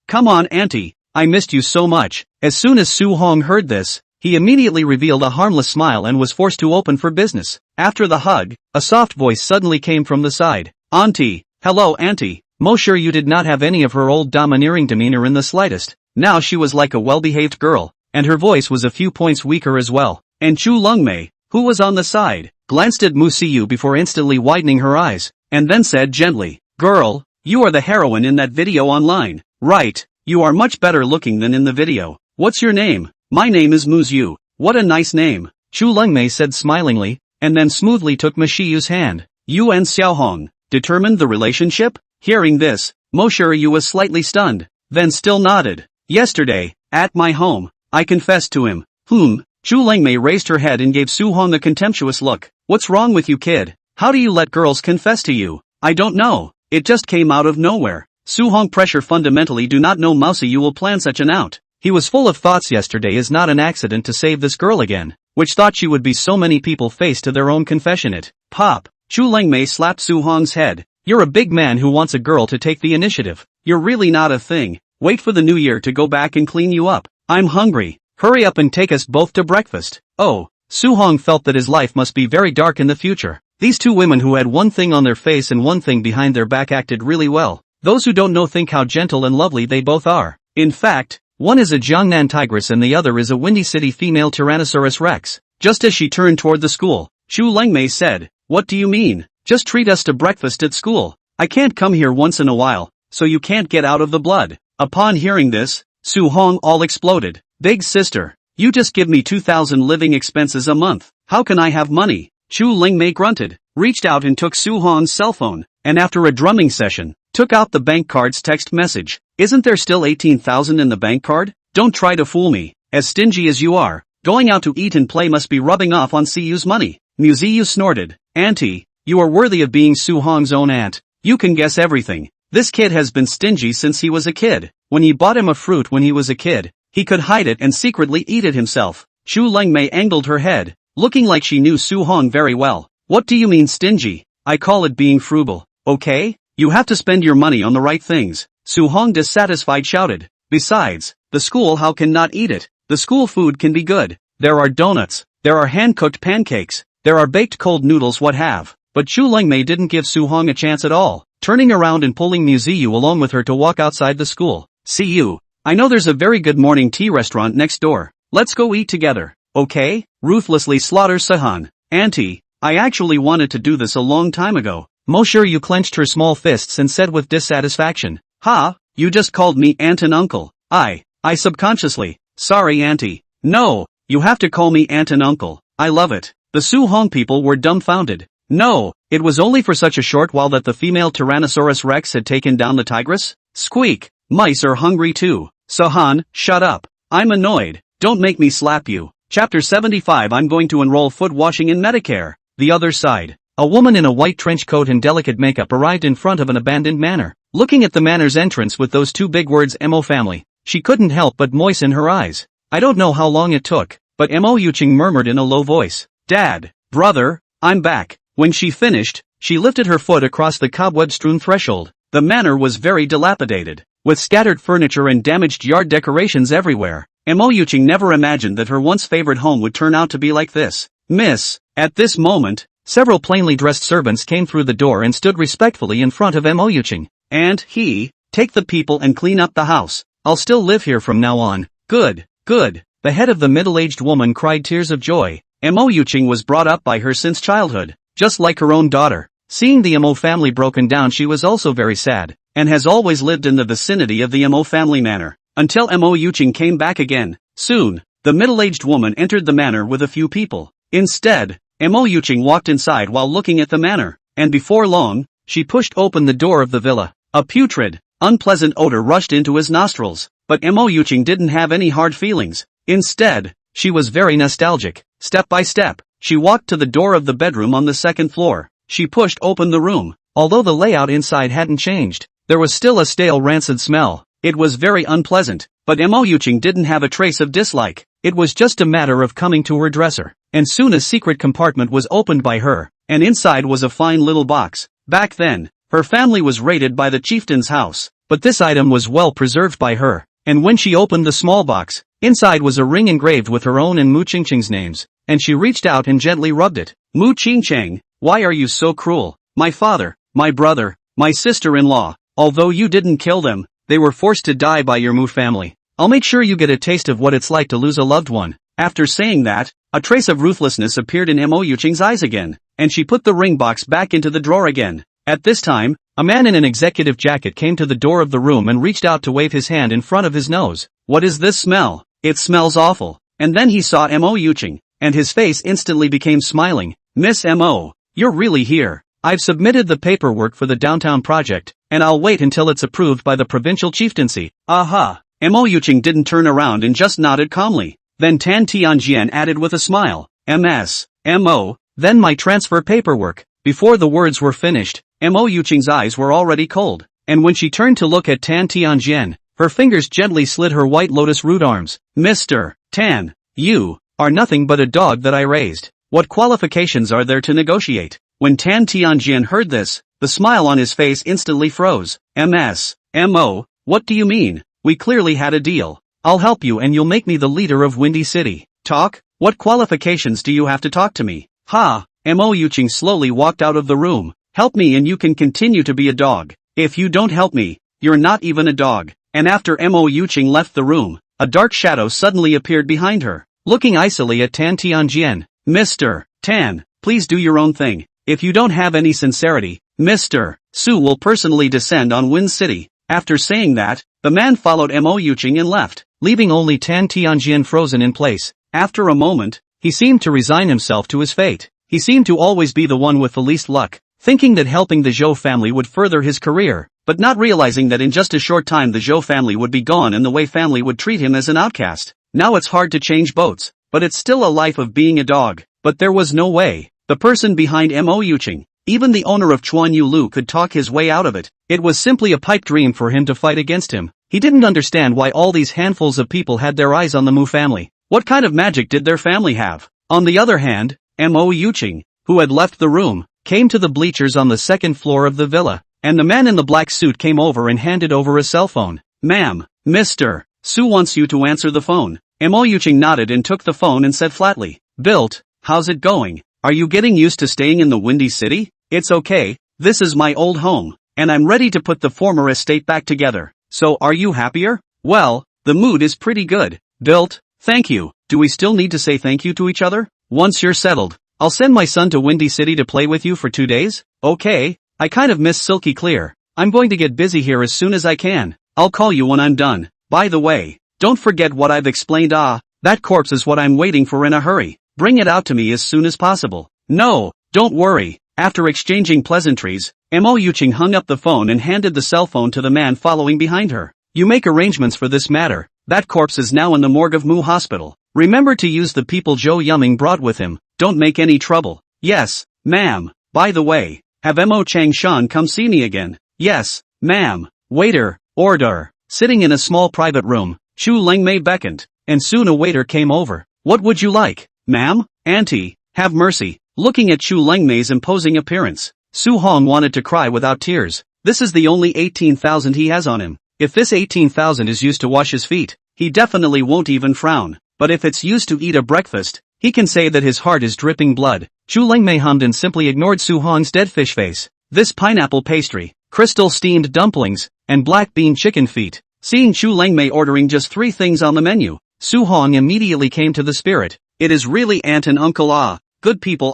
come on auntie, I missed you so much. As soon as Su-hong heard this, he immediately revealed a harmless smile and was forced to open for business. After the hug, a soft voice suddenly came from the side. Auntie, hello auntie. Yu did not have any of her old domineering demeanor in the slightest. Now she was like a well-behaved girl, and her voice was a few points weaker as well. And Chu Lingmei, who was on the side, glanced at Muyu before instantly widening her eyes, and then said gently, Girl, you are the heroine in that video online, right? You are much better looking than in the video. What's your name? My name is Muyu. What a nice name, Chu Lingmei said smilingly, and then smoothly took Muyu's hand. You and Xiaohong determined the relationship? Hearing this, Yu was slightly stunned, then still nodded. Yesterday, at my home, I confessed to him. Chu Lingmei raised her head and gave Su-hong a contemptuous look. What's wrong with you kid? How do you let girls confess to you? I don't know, it just came out of nowhere. Su-hong pressure fundamentally do not know Yu will plan such an out. He was full of thoughts. Yesterday is not an accident to save this girl again, which thought she would be so many people face to their own confessionate. Pop, Chu Lingmei slapped Su-hong's head. You're a big man who wants a girl to take the initiative. You're really not a thing. Wait for the new year to go back and clean you up. I'm hungry. Hurry up and take us both to breakfast. Oh, Su-hong felt that his life must be very dark in the future. These two women who had one thing on their face and one thing behind their back acted really well. Those who don't know think how gentle and lovely they both are. In fact, one is a Jiangnan tigress and the other is a Windy City female Tyrannosaurus Rex. Just as she turned toward the school, Chu Lingmei said, What do you mean? Just treat us to breakfast at school. I can't come here once in a while, so you can't get out of the blood. Upon hearing this, Su-hong all exploded. Big sister, You just give me 2,000 living expenses a month. How can I have money? Chu Lingmei grunted, reached out and took Su Hong's cell phone, and after a drumming session, took out the bank card's text message. Isn't there still 18,000 in the bank card? Don't try to fool me. As stingy as you are, going out to eat and play must be rubbing off on Cuyu's money. Muyu snorted. Auntie, you are worthy of being Su Hong's own aunt. You can guess everything. This kid has been stingy since he was a kid. When he bought him a fruit when he was a kid, he could hide it and secretly eat it himself. Chu Lingmei angled her head, looking like she knew Su Hong very well. What do you mean stingy? I call it being frugal, okay? You have to spend your money on the right things. Su Hong dissatisfied shouted. Besides, the school how can not eat it? The school food can be good. There are donuts, there are hand-cooked pancakes, there are baked cold noodles what have. But Chu Lingmei didn't give Su Hong a chance at all, turning around and pulling Muyu along with her to walk outside the school. Cuyu, I know there's a very good morning tea restaurant next door. Let's go eat together, okay? Ruthlessly slaughters Sahan. Auntie, I actually wanted to do this a long time ago. Muyu clenched her small fists and said with dissatisfaction. Ha, you just called me aunt and uncle. I subconsciously. Sorry auntie. No, you have to call me aunt and uncle. I love it. The Su Hong people were dumbfounded. No, it was only for such a short while that the female Tyrannosaurus Rex had taken down the tigress? Squeak, mice are hungry too. Sahan, shut up. I'm annoyed. Don't make me slap you. Chapter 75 I'm going to enroll foot washing in Medicare. The other side. A woman in a white trench coat and delicate makeup arrived in front of an abandoned manor. Looking at the manor's entrance with those two big words Mo family, she couldn't help but moisten her eyes. I don't know how long it took, but Mo Yuching murmured in a low voice. Dad, brother, I'm back. When she finished, she lifted her foot across the cobweb-strewn threshold. The manor was very dilapidated, with scattered furniture and damaged yard decorations everywhere. Mo Yuching never imagined that her once favorite home would turn out to be like this. Miss, at this moment, several plainly dressed servants came through the door and stood respectfully in front of Mo Yuching. And he, take the people and clean up the house. I'll still live here from now on. Good, good. The head of the middle-aged woman cried tears of joy. Mo Yuching was brought up by her since childhood, just like her own daughter. Seeing the Mo family broken down, she was also very sad, and has always lived in the vicinity of the Mo family manor, until Mo Yuching came back again. Soon, the middle-aged woman entered the manor with a few people. Instead, Mo Yuching walked inside while looking at the manor, and before long, she pushed open the door of the villa. A putrid, unpleasant odor rushed into his nostrils, but Mo Yuching didn't have any hard feelings. Instead, she was very nostalgic. Step by step, she walked to the door of the bedroom on the second floor. She pushed open the room. Although the layout inside hadn't changed, there was still a stale rancid smell. It was very unpleasant, but Mo Yuching didn't have a trace of dislike. It was just a matter of coming to her dresser, and soon a secret compartment was opened by her, and inside was a fine little box. Back then, her family was raided by the chieftain's house, but this item was well preserved by her, and when she opened the small box, inside was a ring engraved with her own and Mu Qingcheng's names, and she reached out and gently rubbed it. Mu Qingcheng, why are you so cruel? My father, my brother, my sister-in-law, although you didn't kill them, they were forced to die by your Mu family. I'll make sure you get a taste of what it's like to lose a loved one. After saying that, a trace of ruthlessness appeared in Mo Yuching's eyes again, and she put the ring box back into the drawer again. At this time, a man in an executive jacket came to the door of the room and reached out to wave his hand in front of his nose. What is this smell? It smells awful. And then he saw Mo Yuching, and his face instantly became smiling. Miss Mo, you're really here. I've submitted the paperwork for the downtown project, and I'll wait until it's approved by the provincial chieftaincy. Aha! Mo Yuching didn't turn around and just nodded calmly. Then Tan Tianjian added with a smile. Mo, then my transfer paperwork. Before the words were finished, Mo Yuching's eyes were already cold, and when she turned to look at Tan Tianjian, her fingers gently slid her white lotus root arms. Mr. Tan, you are nothing but a dog that I raised. What qualifications are there to negotiate? When Tan Tianjian heard this, the smile on his face instantly froze. Mo, what do you mean? We clearly had a deal. I'll help you and you'll make me the leader of Windy City. Talk? What qualifications do you have to talk to me? Ha! Mo Yuching slowly walked out of the room. Help me and you can continue to be a dog. If you don't help me, you're not even a dog. And after Mo Yuching left the room, a dark shadow suddenly appeared behind her, looking icily at Tan Tianjian. Mr. Tan, please do your own thing. If you don't have any sincerity, Mr. Su will personally descend on Wind City. After saying that, the man followed Mo Yuching and left. leaving only Tan Tianjian frozen in place. After a moment, he seemed to resign himself to his fate. He seemed to always be the one with the least luck, thinking that helping the Zhou family would further his career, but not realizing that in just a short time the Zhou family would be gone and the Wei family would treat him as an outcast. Now it's hard to change boats, but it's still a life of being a dog. But there was no way. The person behind Muyu, even the owner of Chuan Yu Lu, could talk his way out of it. It was simply a pipe dream for him to fight against him. He didn't understand why all these handfuls of people had their eyes on the Mu family. What kind of magic did their family have? On the other hand, Muyu, who had left the room, came to the bleachers on the second floor of the villa, and the man in the black suit came over and handed over a cell phone. "Ma'am, Mr. Su wants you to answer the phone." Muyu nodded and took the phone and said flatly, "Built, how's it going? Are you getting used to staying in the Windy City?" "It's okay, this is my old home, and I'm ready to put the former estate back together. So are you happier?" "Well, the mood is pretty good." "Built, thank you. Do we still need to say thank you to each other?" "Once you're settled, I'll send my son to Windy City to play with you for 2 days." "Okay, I kind of miss Silky Clear. I'm going to get busy here as soon as I can. I'll call you when I'm done. By the way, don't forget what I've explained. That corpse is what I'm waiting for in a hurry. Bring it out to me as soon as possible." "No, don't worry." After exchanging pleasantries, Muyu hung up the phone and handed the cell phone to the man following behind her. "You make arrangements for this matter. That corpse is now in the morgue of Mu Hospital. Remember to use the people Zhou Yuming brought with him. Don't make any trouble." "Yes, ma'am. By the way, have Mo Changshan come see me again?" "Yes, ma'am." "Waiter, order." Sitting in a small private room, Chu Lengmei beckoned, and soon a waiter came over. "What would you like?" "Ma'am, auntie, have mercy." Looking at Chu Lengmei's imposing appearance, Su Hong wanted to cry without tears. This is the only 18,000 he has on him. If this 18,000 is used to wash his feet, he definitely won't even frown. But if it's used to eat a breakfast, he can say that his heart is dripping blood. Chu Lengmei hummed and simply ignored Su Hong's dead fish face. This pineapple pastry, crystal steamed dumplings, and black bean chicken feet. Seeing Chu Lengmei ordering just 3 things on the menu, Su Hong immediately came to the spirit. "It is really aunt and uncle good people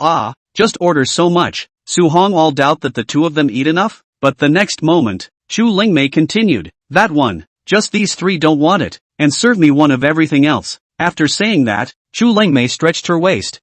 just order so much." Su Hong all doubt that the 2 of them eat enough, but the next moment, Chu Lengmei continued, "That one, just these 3 don't want it, and serve me one of everything else." After saying that, Chu Lengmei stretched her waist.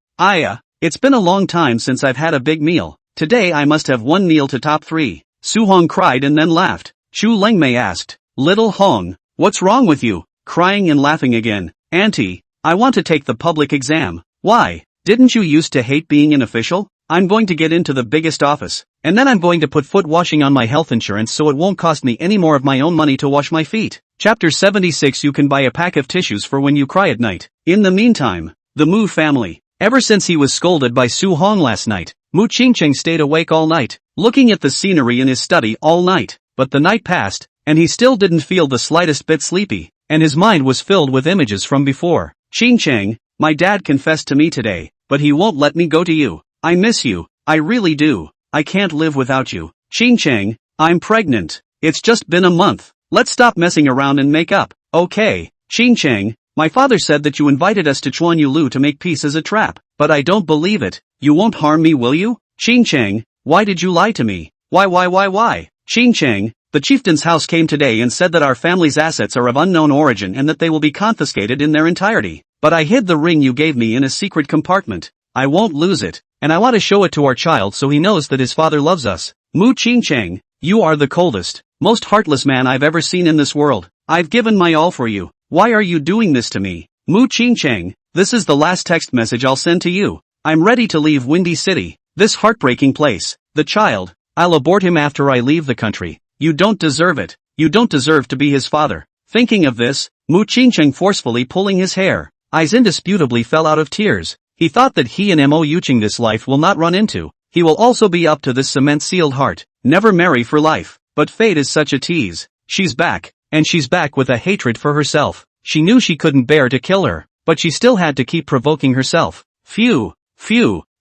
It's been a long time since I've had a big meal. Today I must have 1 meal to top 3. Su Hong cried and then laughed. Chu Lengmei asked, "Little Hong, what's wrong with you?" Crying and laughing again. "Auntie, I want to take the public exam." "Why? Didn't you used to hate being an official?" "I'm going to get into the biggest office, and then I'm going to put foot washing on my health insurance so it won't cost me any more of my own money to wash my feet." Chapter 76. You can buy a pack of tissues for when you cry at night. In the meantime, the Mu family. Ever since he was scolded by Su Hong last night, Mu Qingcheng stayed awake all night, looking at the scenery in his study all night. But the night passed, and he still didn't feel the slightest bit sleepy, and his mind was filled with images from before. "Qingcheng, my dad confessed to me today, but he won't let me go to you. I miss you, I really do. I can't live without you. Qingcheng, I'm pregnant. It's just been a month. Let's stop messing around and make up." "Okay, Qingcheng, my father said that you invited us to Chuan Yu Lu to make peace as a trap, but I don't believe it. You won't harm me, will you?" "Qingcheng, why did you lie to me?" Why? "Qingcheng, the chieftain's house came today and said that our family's assets are of unknown origin and that they will be confiscated in their entirety. But I hid the ring you gave me in a secret compartment. I won't lose it, and I want to show it to our child so he knows that his father loves us." "Mu Qingcheng, you are the coldest, most heartless man I've ever seen in this world. I've given my all for you. Why are you doing this to me?" "Mu Qingcheng, this is the last text message I'll send to you. I'm ready to leave Windy City, this heartbreaking place. The child, I'll abort him after I leave the country. You don't deserve it. You don't deserve to be his father." Thinking of this, Mu Qingcheng forcefully pulling his hair, eyes indisputably fell out of tears. He thought that he and Muyu this life will not run into. He will also be up to this cement-sealed heart, never marry for life. But fate is such a tease. She's back, and she's back with a hatred for herself. She knew she couldn't bear to kill her, but she still had to keep provoking herself. Phew.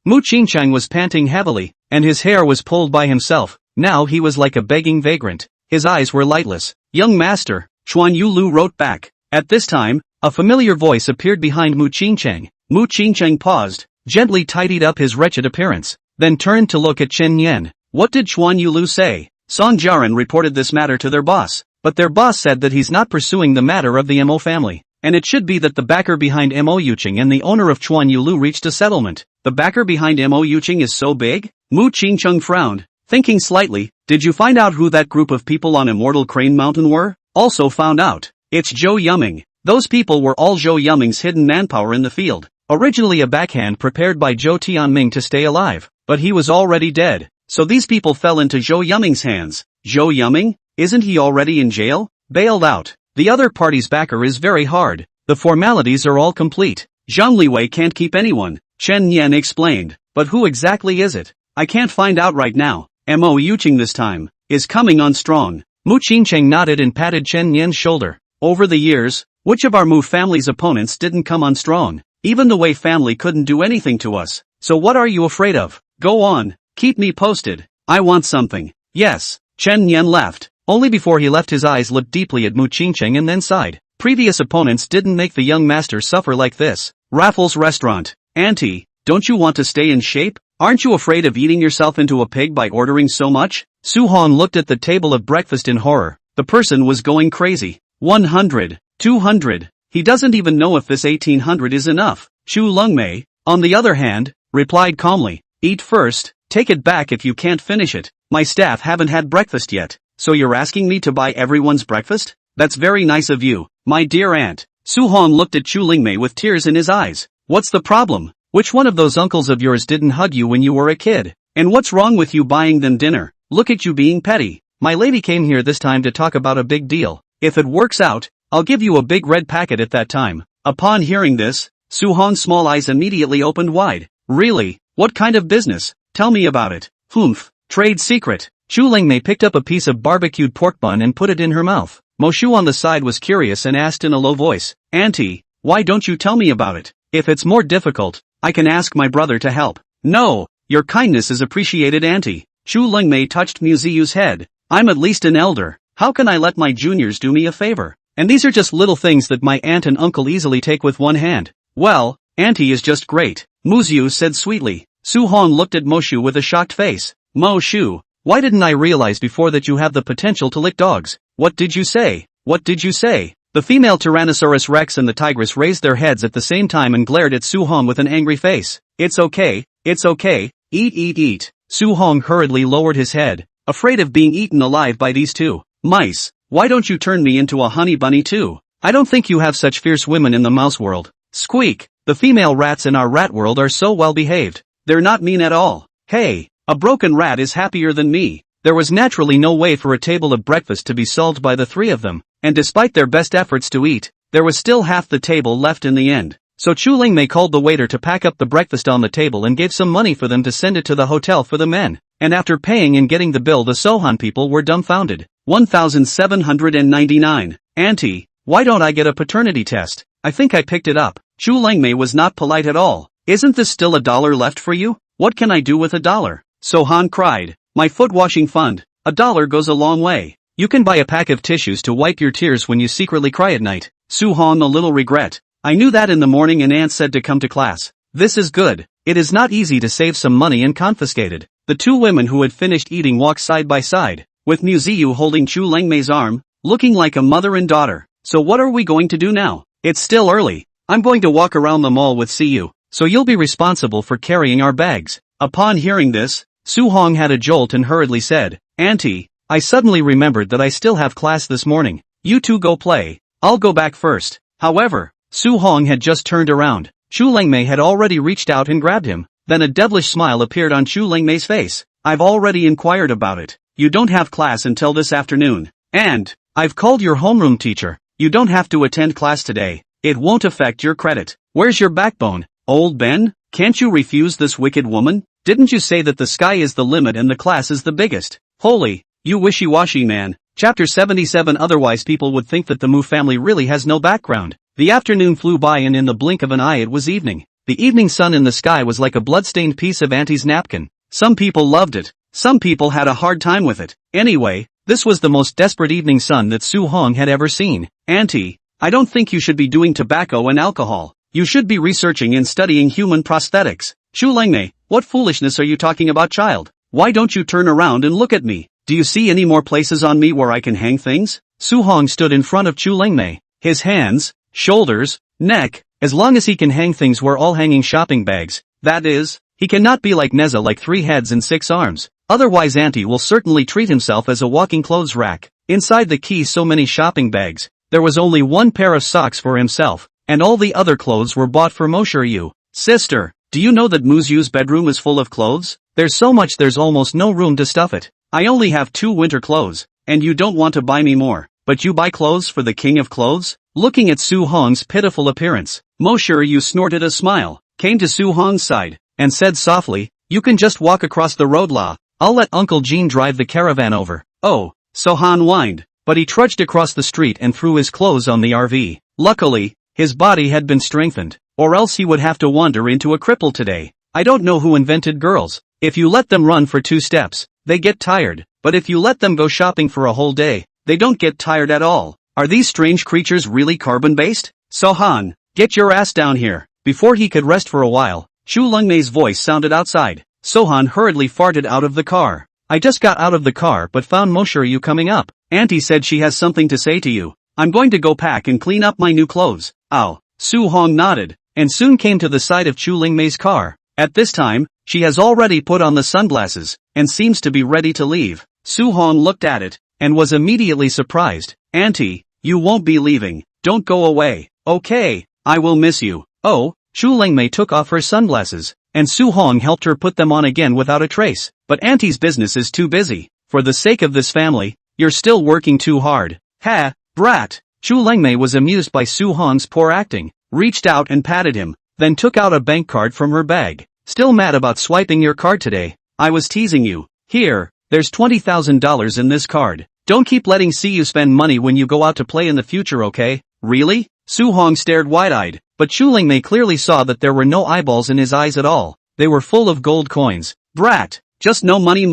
Mu Qingcheng was panting heavily, and his hair was pulled by himself. Now he was like a begging vagrant. His eyes were lightless. "Young master," Chuan Yu Lu wrote back. At this time, a familiar voice appeared behind Mu Qingcheng. Mu Qingcheng paused, gently tidied up his wretched appearance, then turned to look at Chen Yan. What did Chuan Yu Lu say? Song Jiaran reported this matter to their boss, but their boss said that he's not pursuing the matter of the Mo family. and it should be that the backer behind Mo Yuching and the owner of Chuan Yulu reached a settlement. The backer behind Mo Yuching is so big? Mu Qingcheng frowned, thinking slightly. Did you find out who that group of people on Immortal Crane Mountain were? Also found out. It's Zhou Yuming. Those people were all Zhou Yuming's hidden manpower in the field. Originally a backhand prepared by Zhou Tianming to stay alive, but he was already dead. So these people fell into Zhou Yuming's hands. Zhou Yuming? Isn't he already in jail? Bailed out. The other party's backer is very hard. The formalities are all complete. Zhang Liwei can't keep anyone, Chen Yan explained. But who exactly is it? I can't find out right now. Mo Yuching this time is coming on strong. Mu Qingcheng nodded and patted Chen Yan's shoulder. Over the years, which of our Mu family's opponents didn't come on strong? Even the Wei family couldn't do anything to us. So what are you afraid of? Go on, keep me posted. I want something. Yes, Chen Yan laughed. Only before he left his eyes looked deeply at Mu Qingcheng and then sighed. Previous opponents didn't make the young master suffer like this. Raffles Restaurant. Auntie, don't you want to stay in shape? Aren't you afraid of eating yourself into a pig by ordering so much? Su Hong looked at the table of breakfast in horror. The person was going crazy. 100, 200. He doesn't even know if this 1800 is enough. Chu Lungmei, on the other hand, replied calmly. Eat first, take it back if you can't finish it. My staff haven't had breakfast yet. So you're asking me to buy everyone's breakfast? That's very nice of you, my dear aunt. Su Hong looked at Chu Lingmei with tears in his eyes. What's the problem? Which one of those uncles of yours didn't hug you when you were a kid? And what's wrong with you buying them dinner? Look at you being petty. My lady came here this time to talk about a big deal. If it works out, I'll give you a big red packet at that time. Upon hearing this, Su Hong's small eyes immediately opened wide. Really? What kind of business? Tell me about it. Humph. Trade secret. Chu Lingmei picked up a piece of barbecued pork bun and put it in her mouth. Mo Shu on the side was curious and asked in a low voice, Auntie, why don't you tell me about it? If it's more difficult, I can ask my brother to help. No, your kindness is appreciated, Auntie. Chu Lingmei touched Muziyu's head. I'm at least an elder. How can I let my juniors do me a favor? And these are just little things that my aunt and uncle easily take with one hand. Well, Auntie is just great, Muziyu said sweetly. Su Hong looked at Mo Shu with a shocked face. Mo Shu, why didn't I realize before that you have the potential to lick dogs? What did you say? What did you say? The female Tyrannosaurus Rex and the tigress raised their heads at the same time and glared at Su Hong with an angry face. It's okay, eat, eat, eat. Su Hong hurriedly lowered his head, afraid of being eaten alive by these two mice. Why don't you turn me into a honey bunny too? I don't think you have such fierce women in the mouse world. Squeak, the female rats in our rat world are so well behaved. They're not mean at all. Hey, a broken rat is happier than me. There was naturally no way for a table of breakfast to be solved by the three of them, and despite their best efforts to eat, there was still half the table left in the end. So Chu Lingmei called the waiter to pack up the breakfast on the table and gave some money for them to send it to the hotel for the men. And after paying and getting the bill, the Sohan people were dumbfounded. 1,799. Auntie, why don't I get a paternity test? I think I picked it up. Chu Lingmei was not polite at all. Isn't this still $1 left for you? What can I do with $1? Sohan cried. My foot washing fund. $1 goes a long way. You can buy a pack of tissues to wipe your tears when you secretly cry at night. Su Hong a little regret. I knew that in the morning and aunt said to come to class. This is good. It is not easy to save some money and confiscate it. The two women who had finished eating walked side by side, with Muziyu holding Chu Lingmei's arm, looking like a mother and daughter. So what are we going to do now? It's still early. I'm going to walk around the mall with Siyu, so you'll be responsible for carrying our bags. Upon hearing this, Su Hong had a jolt and hurriedly said, Auntie, I suddenly remembered that I still have class this morning. You two go play. I'll go back first. However, Su Hong had just turned around. Chu Lingmei had already reached out and grabbed him. Then a devilish smile appeared on Chu Lingmei's face. I've already inquired about it. You don't have class until this afternoon. And, I've called your homeroom teacher. You don't have to attend class today. It won't affect your credit. Where's your backbone, old Ben? Can't you refuse this wicked woman? Didn't you say that the sky is the limit and the class is the biggest? Holy, you wishy-washy man. Chapter 77. Otherwise people would think that the Mu family really has no background. The afternoon flew by and in the blink of an eye it was evening. The evening sun in the sky was like a blood-stained piece of Auntie's napkin. Some people loved it. Some people had a hard time with it. Anyway, this was the most desperate evening sun that Su Hong had ever seen. Auntie, I don't think you should be doing tobacco and alcohol. You should be researching and studying human prosthetics. Chu Lingmei, what foolishness are you talking about, child? Why don't you turn around and look at me? Do you see any more places on me where I can hang things? Su Hong stood in front of Chu Lingmei. His hands, shoulders, neck, as long as he can hang things were all hanging shopping bags, that is, he cannot be like Neza like 3 heads and 6 arms, otherwise Auntie will certainly treat himself as a walking clothes rack. Inside the key so many shopping bags, there was only 1 pair of socks for himself, and all the other clothes were bought for Muyu. Sister, do you know that Muyu's bedroom is full of clothes? There's so much there's almost no room to stuff it. I only have 2 winter clothes, and you don't want to buy me more, but you buy clothes for the king of clothes? Looking at Su Hong's pitiful appearance, Muyu snorted a smile, came to Su Hong's side, and said softly, you can just walk across the road La. I'll let Uncle Jean drive the caravan over. Oh, Sohan whined, but he trudged across the street and threw his clothes on the RV. Luckily, his body had been strengthened, or else he would have to wander into a cripple today. I don't know who invented girls. If you let them run for 2 steps, they get tired, but if you let them go shopping for a whole day, they don't get tired at all. Are these strange creatures really carbon-based? Sohan, get your ass down here. Before he could rest for a while, Chu Lengmei's voice sounded outside. Sohan hurriedly farted out of the car. I just got out of the car but found Muyu coming up. Auntie said she has something to say to you. I'm going to go pack and clean up my new clothes. Ow. Su Hong nodded, and soon came to the side of Chu Lingmei's car. At this time, she has already put on the sunglasses, and seems to be ready to leave. Su Hong looked at it, and was immediately surprised. Auntie, you won't be leaving. Don't go away. Okay, I will miss you. Oh, Chu Lingmei took off her sunglasses, and Su Hong helped her put them on again without a trace. But Auntie's business is too busy. For the sake of this family, you're still working too hard. Ha, brat. Chu Lingmei was amused by Su Hong's poor acting, reached out and patted him, then took out a bank card from her bag. Still mad about swiping your card today? I was teasing you. Here, there's $20,000 in this card. Don't keep letting you spend money when you go out to play in the future, okay? Really? Su Hong stared wide-eyed, but Chu Lingmei clearly saw that there were no eyeballs in his eyes at all. They were full of gold coins. Brat, just no money.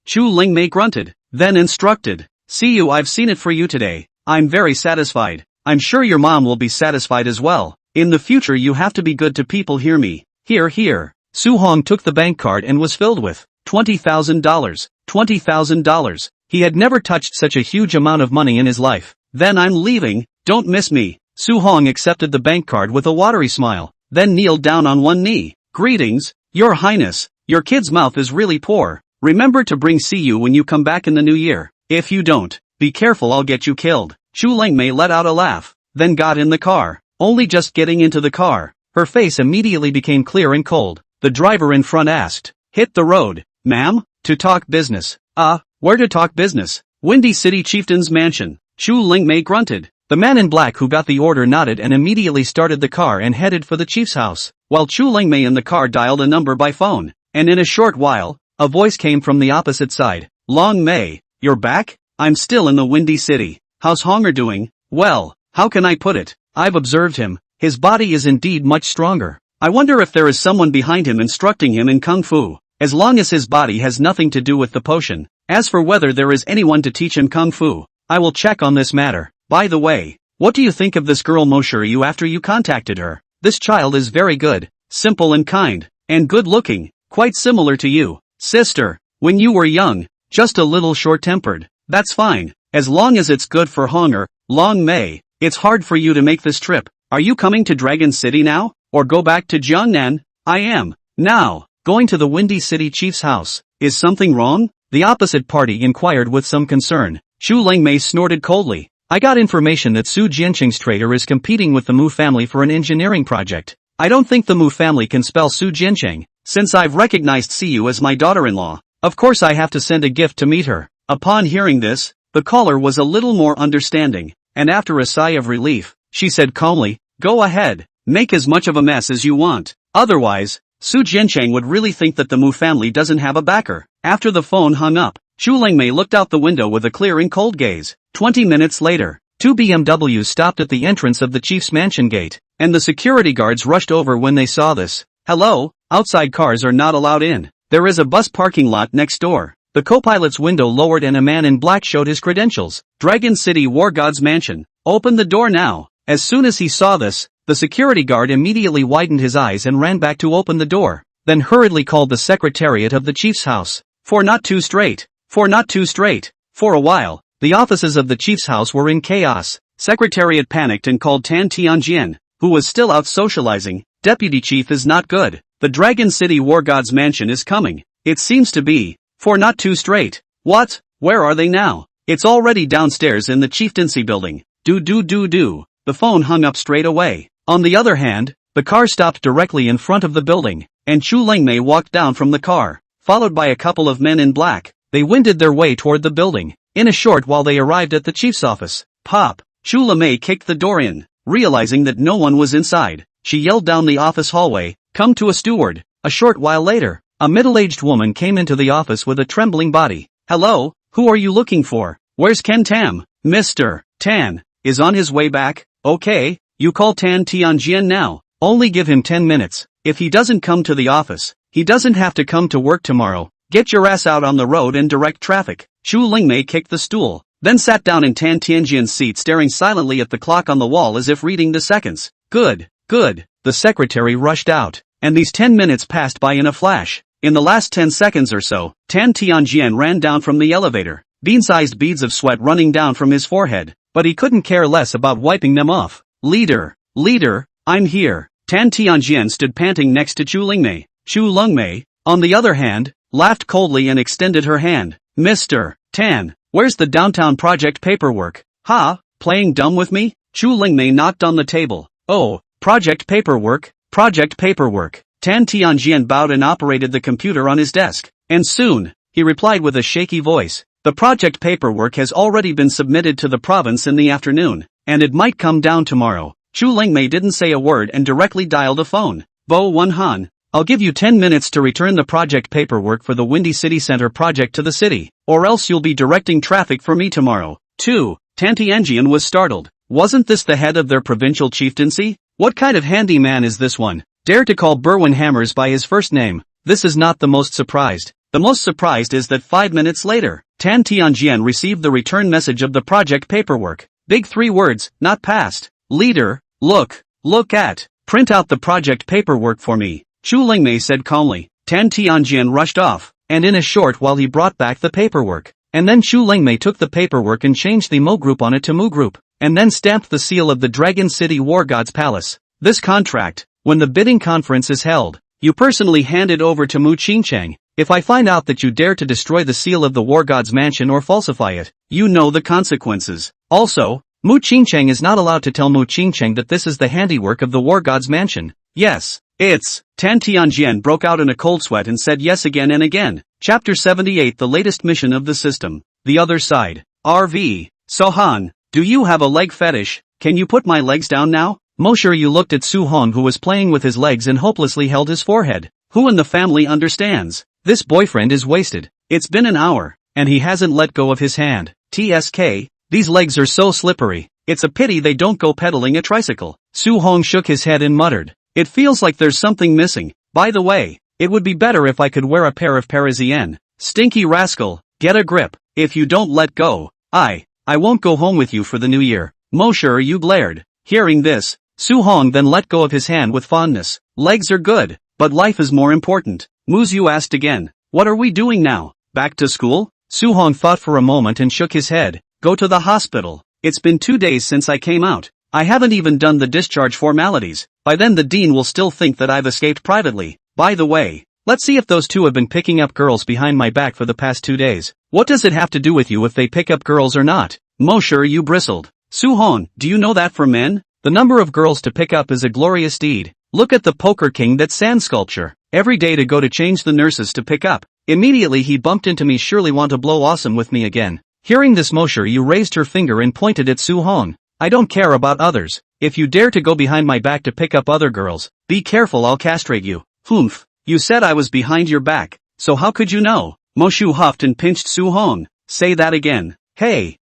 Chu Lingmei grunted, then instructed. See you, I've seen it for you today. I'm very satisfied. I'm sure your mom will be satisfied as well. In the future you have to be good to people, hear me? Here. Su Hong took the bank card and was filled with $20,000. $20,000. He had never touched such a huge amount of money in his life. Then I'm leaving, don't miss me. Su Hong accepted the bank card with a watery smile, then kneeled down on one knee. Greetings, Your Highness. Your kid's mouth is really poor. Remember to bring you when you come back in the new year. If you don't, be careful, I'll get you killed. Chu Lingmei let out a laugh, then got in the car. Only just getting into the car, her face immediately became clear and cold. The driver in front asked, hit the road, ma'am? To talk business. Where to talk business? Windy City Chieftain's mansion. Chu Lingmei grunted. The man in black who got the order nodded and immediately started the car and headed for the chief's house, while Chu Lingmei in the car dialed a number by phone, and in a short while, a voice came from the opposite side. Long Mei, you're back? I'm still in the Windy City. How's Honger doing? Well, how can I put it? I've observed him. His body is indeed much stronger. I wonder if there is someone behind him instructing him in Kung Fu, as long as his body has nothing to do with the potion. As for whether there is anyone to teach him Kung Fu, I will check on this matter. By the way, what do you think of this girl Muyu after you contacted her? This child is very good, simple and kind, and good looking, quite similar to you, sister, when you were young, just a little short-tempered. That's fine, as long as it's good for Honger. Long Mei, it's hard for you to make this trip. Are you coming to Dragon City now, or go back to Jiangnan? I am, now, going to the Windy City Chief's house. Is something wrong? The opposite party inquired with some concern. Chu Lingmei snorted coldly. I got information that Su Jianqing's trader is competing with the Mu family for an engineering project. I don't think the Mu family can spell Su Jianqing, since I've recognized you as my daughter-in-law. Of course I have to send a gift to meet her. Upon hearing this, the caller was a little more understanding, and after a sigh of relief, she said calmly, go ahead, make as much of a mess as you want. Otherwise, Su Jianqing would really think that the Mu family doesn't have a backer. After the phone hung up, Chu Lingmei looked out the window with a clear and cold gaze. 20 minutes later, 2 BMWs stopped at the entrance of the chief's mansion gate, and the security guards rushed over when they saw this. Hello, outside cars are not allowed in. There is a bus parking lot next door. The co-pilot's window lowered and a man in black showed his credentials. Dragon City War God's mansion. Open the door now. As soon as he saw this, the security guard immediately widened his eyes and ran back to open the door, then hurriedly called the secretariat of the chief's house. For not too straight. For a while, the offices of the chief's house were in chaos. Secretariat panicked and called Tan Tianjian, who was still out socializing. Deputy Chief is not good. The Dragon City War God's mansion is coming. It seems to be. For not too straight. What? Where are they now? It's already downstairs in the chieftaincy building. Do. The phone hung up straight away. On the other hand, the car stopped directly in front of the building, and Chu Lingmei walked down from the car, followed by a couple of men in black. They wended their way toward the building. In a short while they arrived at the chief's office. Pop! Chu Lingmei kicked the door in. Realizing that no one was inside, she yelled down the office hallway, "Come to a steward." A short while later, a middle-aged woman came into the office with a trembling body. "Hello, who are you looking for? Where's Ken Tam?" "Mr. Tan is on his way back." "Okay, you call Tan Tianjian now. Only give him 10 minutes. If he doesn't come to the office, he doesn't have to come to work tomorrow. Get your ass out on the road and direct traffic." Chu Lingmei kicked the stool, then sat down in Tan Tianjian's seat staring silently at the clock on the wall as if reading the seconds. Good. The secretary rushed out, and these 10 minutes passed by in a flash. In the last 10 seconds or so, Tan Tianjian ran down from the elevator, bean-sized beads of sweat running down from his forehead, but he couldn't care less about wiping them off. Leader, I'm here." Tan Tianjian stood panting next to Chu Lingmei. Chu Lingmei, on the other hand, laughed coldly and extended her hand. "Mr. Tan, where's the downtown project paperwork?" "Ha, playing dumb with me?" Chu Lingmei knocked on the table. "Oh, project paperwork. Tan Tianjian bowed and operated the computer on his desk. "And soon," he replied with a shaky voice. "The project paperwork has already been submitted to the province in the afternoon, and it might come down tomorrow." Chu Lingmei didn't say a word and directly dialed a phone. "Bo Wenhan, I'll give you 10 minutes to return the project paperwork for the Windy City Center project to the city, or else you'll be directing traffic for me tomorrow." 2. Tan Tianjian was startled. Wasn't this the head of their provincial chieftaincy? What kind of handyman is this one? Dare to call Berwin Hammers by his first name. This is not the most surprised. The most surprised is that 5 minutes later, Tan Tianjian received the return message of the project paperwork. Big 3 words, "Not passed." "Leader, look at. Print out the project paperwork for me," Chu Lingmei said calmly. Tan Tianjian rushed off, and in a short while he brought back the paperwork. And then Chu Lingmei took the paperwork and changed the Mo group on it to Mu group, and then stamped the seal of the Dragon City War God's Palace. This contract, when the bidding conference is held, you personally hand it over to Mu Qingchang. If I find out that you dare to destroy the seal of the War God's mansion or falsify it, you know the consequences. Also, Mu Qingchang is not allowed to tell Mu Qingchang that this is the handiwork of the War God's mansion. Yes, it's. Tan Tianjian broke out in a cold sweat and said yes again and again. Chapter 78, the latest mission of the system. The other side. RV. Sohan, do you have a leg fetish? Can you put my legs down now? Mo Shiryu looked at Su Hong, who was playing with his legs and hopelessly held his forehead. Who in the family understands? This boyfriend is wasted. It's been an hour, and he hasn't let go of his hand. TSK, these legs are so slippery. It's a pity they don't go pedaling a tricycle. Su Hong shook his head and muttered. It feels like there's something missing. By the way, it would be better if I could wear a pair of Parisienne. Stinky rascal, get a grip. If you don't let go, I won't go home with you for the new year. Mo Shiryu glared. Hearing this, Su Hong then let go of his hand with fondness. Legs are good, but life is more important. Muyu asked again. What are we doing now? Back to school? Su Hong thought for a moment and shook his head. Go to the hospital. It's been 2 days since I came out. I haven't even done the discharge formalities. By then the dean will still think that I've escaped privately. By the way, let's see if those two have been picking up girls behind my back for the past 2 days. What does it have to do with you if they pick up girls or not? Mo Shiryu bristled. Su Hong, do you know that for men, the number of girls to pick up is a glorious deed. Look at the Poker King, that sand sculpture. Every day to go to change the nurses to pick up. Immediately he bumped into me. Surely want to blow awesome with me again. Hearing this, Mo Shiryu raised her finger and pointed at Su Hong. I don't care about others. If you dare to go behind my back to pick up other girls, be careful, I'll castrate you. Humph. You said I was behind your back, so how could you know? Mo Shu huffed and pinched Su Hong. Say that again. Hey,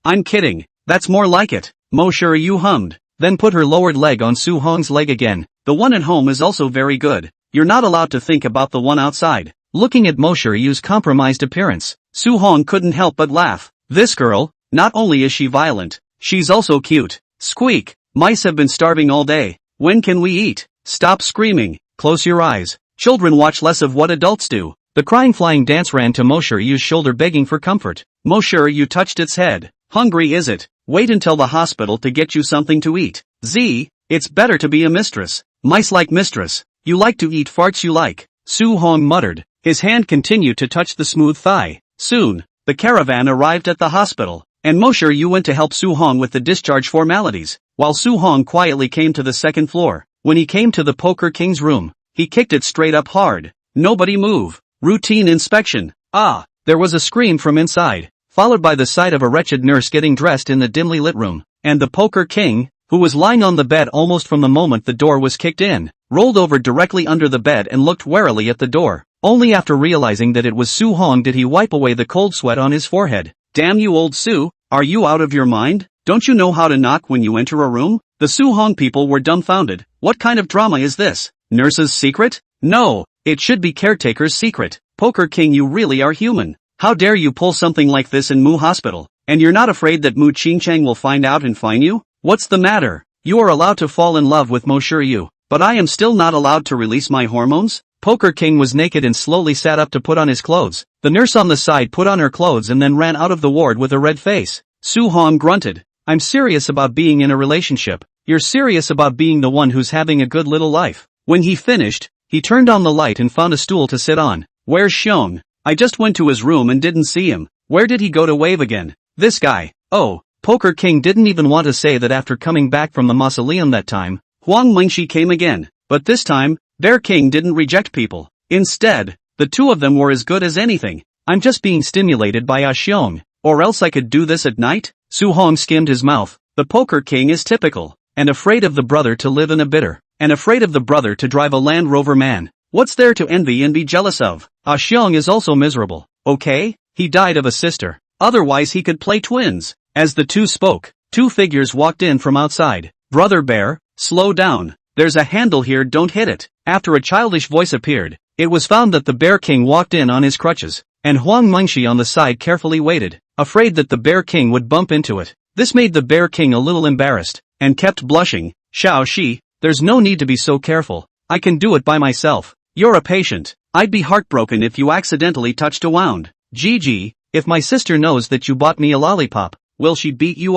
I'm kidding. That's more like it. Mo Shiryu hummed, then put her lowered leg on Su Hong's leg again. The one at home is also very good. You're not allowed to think about the one outside. Looking at Mo Shiryu's compromised appearance, Su Hong couldn't help but laugh. This girl, not only is she violent, she's also cute. Squeak. Mice have been starving all day. When can we eat? Stop screaming. Close your eyes. Children watch less of what adults do. The crying flying dance ran to Mo Shiryu's shoulder begging for comfort. Mo Shiryu touched its head. Hungry is it? Wait until the hospital to get you something to eat. Z, it's better to be a mistress. Mice like mistress. You like to eat farts you like. Su Hong muttered. His hand continued to touch the smooth thigh. Soon, the caravan arrived at the hospital, and Yu went to help Su Hong with the discharge formalities, while Su Hong quietly came to the second floor. When he came to the Poker King's room, he kicked it straight up hard. Nobody move. Routine inspection. Ah, there was a scream from inside, followed by the sight of a wretched nurse getting dressed in the dimly lit room, and the Poker King, who was lying on the bed almost from the moment the door was kicked in, rolled over directly under the bed and looked warily at the door. Only after realizing that it was Su Hong did he wipe away the cold sweat on his forehead. Damn you old Su, are you out of your mind? Don't you know how to knock when you enter a room? The Su Hong people were dumbfounded. What kind of drama is this? Nurse's secret? No, it should be caretaker's secret. Poker King, you really are human. How dare you pull something like this in Mu Hospital? And you're not afraid that Mu Qingchang will find out and fine you? What's the matter? You are allowed to fall in love with Yu, but I am still not allowed to release my hormones? Poker King was naked and slowly sat up to put on his clothes. The nurse on the side put on her clothes and then ran out of the ward with a red face. Su Hong grunted. I'm serious about being in a relationship. You're serious about being the one who's having a good little life. When he finished, he turned on the light and found a stool to sit on. Where's Xiong? I just went to his room and didn't see him. Where did he go to wave again? This guy. Oh, Poker King didn't even want to say that after coming back from the mausoleum that time, Huang Mengshi came again. But this time, Bear King didn't reject people. Instead, the two of them were as good as anything. I'm just being stimulated by Xiong, or else I could do this at night? Su Hong skimmed his mouth. The Poker King is typical, and afraid of the brother to live in a bitter, and afraid of the brother to drive a Land Rover man. What's there to envy and be jealous of? Xiong is also miserable. Okay, he died of a sister. Otherwise he could play twins. As the two spoke, two figures walked in from outside. Brother Bear, slow down. There's a handle here, don't hit it. After a childish voice appeared, it was found that the Bear King walked in on his crutches, and Huang Mengshi on the side carefully waited, afraid that the Bear King would bump into it. This made the Bear King a little embarrassed, and kept blushing. Xiao Shi, there's no need to be so careful. I can do it by myself. You're a patient. I'd be heartbroken if you accidentally touched a wound. Gigi, if my sister knows that you bought me a lollipop, will she beat you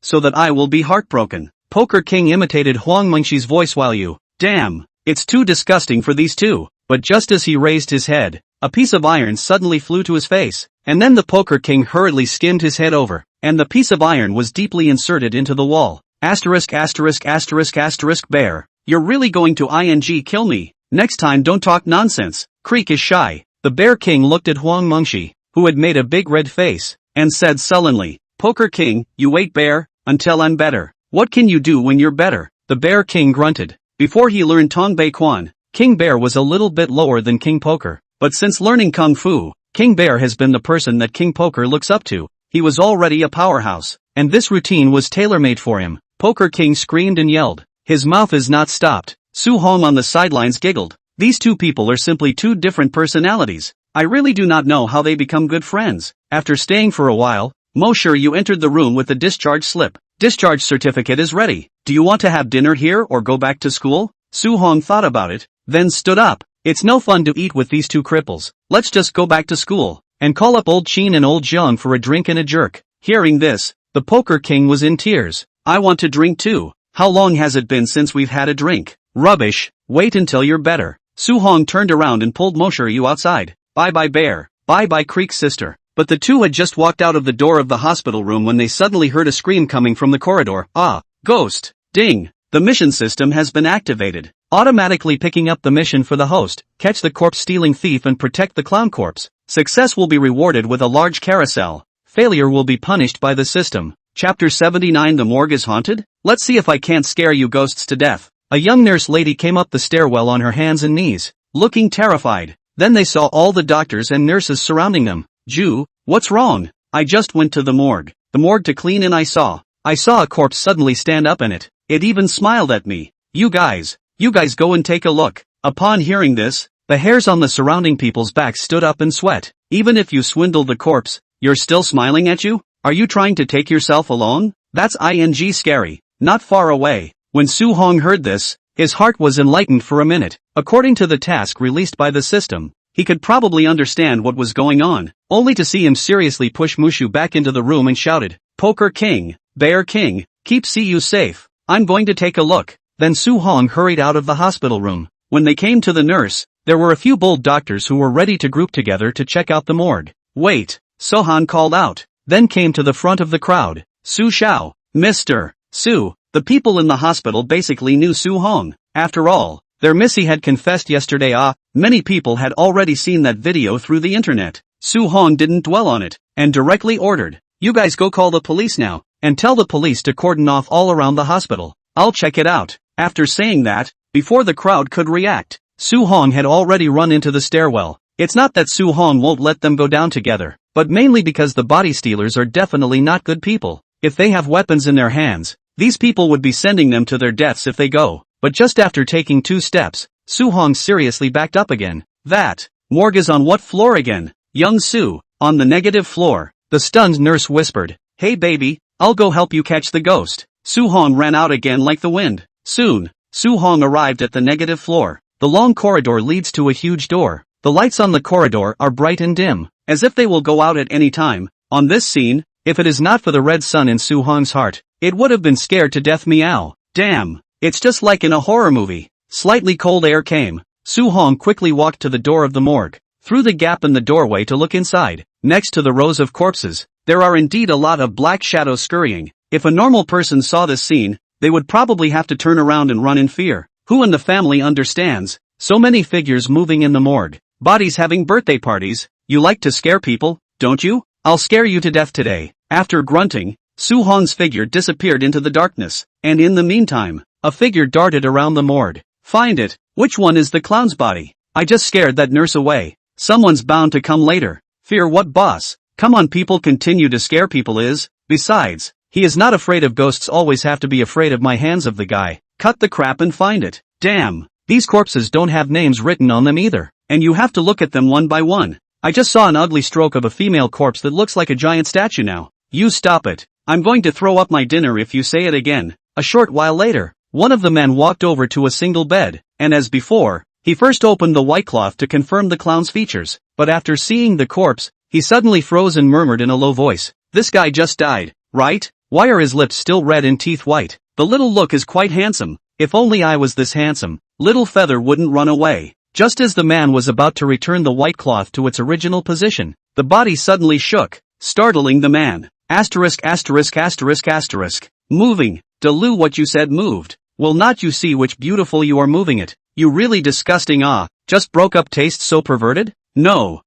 so that I will be heartbroken? Poker King imitated Huang Mengshi's voice while damn, it's too disgusting for these two. But just as he raised his head, a piece of iron suddenly flew to his face, and then the Poker King hurriedly skimmed his head over, and the piece of iron was deeply inserted into the wall. Asterisk asterisk asterisk asterisk Bear, you're really going to kill me? Next time don't talk nonsense. Creek is shy. The Bear King looked at Huang Mengshi, who had made a big red face, and said sullenly, Poker King, you wait Bear, until I'm better. What can you do when you're better? The Bear King grunted. Before he learned Tong Bei Quan, King Bear was a little bit lower than King Poker, but since learning Kung Fu, King Bear has been the person that King Poker looks up to. He was already a powerhouse, and this routine was tailor-made for him. Poker King screamed and yelled. His mouth is not stopped. Su Hong on the sidelines giggled. These two people are simply two different personalities. I really do not know how they become good friends. After staying for a while, Yu entered the room with the discharge slip. Discharge certificate is ready. Do you want to have dinner here or go back to school? Su Hong thought about it, then stood up. It's no fun to eat with these two cripples. Let's just go back to school, and call up old Qin and old Jiang for a drink and a jerk. Hearing this, the Poker King was in tears. I want to drink too. How long has it been since we've had a drink? Rubbish, wait until you're better. Su Hong turned around and pulled Yu outside. Bye-bye Bear, bye-bye Creek sister. But the two had just walked out of the door of the hospital room when they suddenly heard a scream coming from the corridor. Ah, ghost. Ding. The mission system has been activated. Automatically picking up the mission for the host, catch the corpse-stealing thief and protect the clown corpse. Success will be rewarded with a large carousel. Failure will be punished by the system. Chapter 79. The morgue is haunted? Let's see if I can't scare you ghosts to death. A young nurse lady came up the stairwell on her hands and knees, looking terrified. Then they saw all the doctors and nurses surrounding them. Ju, what's wrong? I just went to the morgue. The morgue to clean and I saw a corpse suddenly stand up in it. It even smiled at me. You guys go and take a look. Upon hearing this, the hairs on the surrounding people's backs stood up in sweat. Even if you swindled the corpse, you're still smiling at you? Are you trying to take yourself alone? That's scary. Not far away. When Su Hong heard this, his heart was enlightened for a minute. According to the task released by the system, he could probably understand what was going on, only to see him seriously push Mushu back into the room and shouted, Poker King, Bear King, see you safe. I'm going to take a look. Then Su Hong hurried out of the hospital room. When they came to the nurse, there were a few bold doctors who were ready to group together to check out the morgue. Wait, Sohan called out, then came to the front of the crowd. Su Xiao, Mr. Su. The people in the hospital basically knew Su Hong. After all, their Missy had confessed yesterday. Many people had already seen that video through the internet. Su Hong didn't dwell on it, and directly ordered, "You guys go call the police now, and tell the police to cordon off all around the hospital. I'll check it out." After saying that, before the crowd could react, Su Hong had already run into the stairwell. It's not that Su Hong won't let them go down together, but mainly because the body stealers are definitely not good people. If they have weapons in their hands, these people would be sending them to their deaths if they go. But just after taking 2 steps, Su Hong seriously backed up again. That morgue is on what floor again? Young Su, on the negative floor. The stunned nurse whispered, "Hey baby, I'll go help you catch the ghost." Su Hong ran out again like the wind. Soon, Su Hong arrived at the negative floor. The long corridor leads to a huge door. The lights on the corridor are bright and dim, as if they will go out at any time. On this scene, if it is not for the red sun in Su Hong's heart, it would have been scared to death. Meow. Damn, it's just like in a horror movie. Slightly cold air came. Su Hong quickly walked to the door of the morgue, through the gap in the doorway to look inside. Next to the rows of corpses, there are indeed a lot of black shadows scurrying. If a normal person saw this scene, they would probably have to turn around and run in fear. Who in the family understands? So many figures moving in the morgue. Bodies having birthday parties. You like to scare people, don't you? I'll scare you to death today. After grunting, Su Hong's figure disappeared into the darkness, and in the meantime, a figure darted around the morgue. Find it. Which one is the clown's body? I just scared that nurse away. Someone's bound to come later. Fear what, boss? Come on, people, continue to scare people is. Besides, he is not afraid of ghosts. Always have to be afraid of my hands of the guy. Cut the crap and find it. Damn, these corpses don't have names written on them either, and you have to look at them one by one. I just saw an ugly stroke of a female corpse that looks like a giant statue now. You stop it. I'm going to throw up my dinner if you say it again. A short while later, one of the men walked over to a single bed, and as before, he first opened the white cloth to confirm the clown's features, but after seeing the corpse, he suddenly froze and murmured in a low voice, "This guy just died, right? Why are his lips still red and teeth white? The little look is quite handsome. If only I was this handsome, little feather wouldn't run away." Just as the man was about to return the white cloth to its original position, the body suddenly shook, startling the man. Asterisk asterisk asterisk asterisk. Moving. Delu, what you said moved. Will not you see which beautiful you are moving it? You really disgusting. Just broke up taste so perverted? No,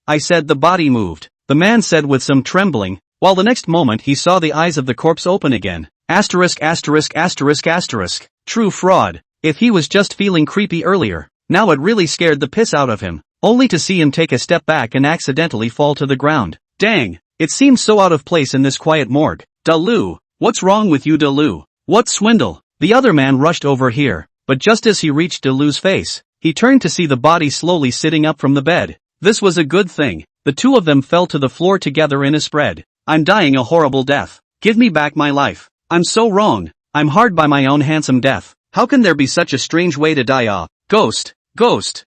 I said the body moved. The man said with some trembling, while the next moment he saw the eyes of the corpse open again. Asterisk asterisk asterisk asterisk. True fraud. If he was just feeling creepy earlier, now it really scared the piss out of him, only to see him take a step back and accidentally fall to the ground. Dang, it seems so out of place in this quiet morgue. Delu, what's wrong with you, Delu? What swindle? The other man rushed over here, but just as he reached Delu's face, he turned to see the body slowly sitting up from the bed. This was a good thing. The two of them fell to the floor together in a spread. I'm dying a horrible death. Give me back my life. I'm so wrong. I'm hard by my own handsome death. How can there be such a strange way to die? Ghost.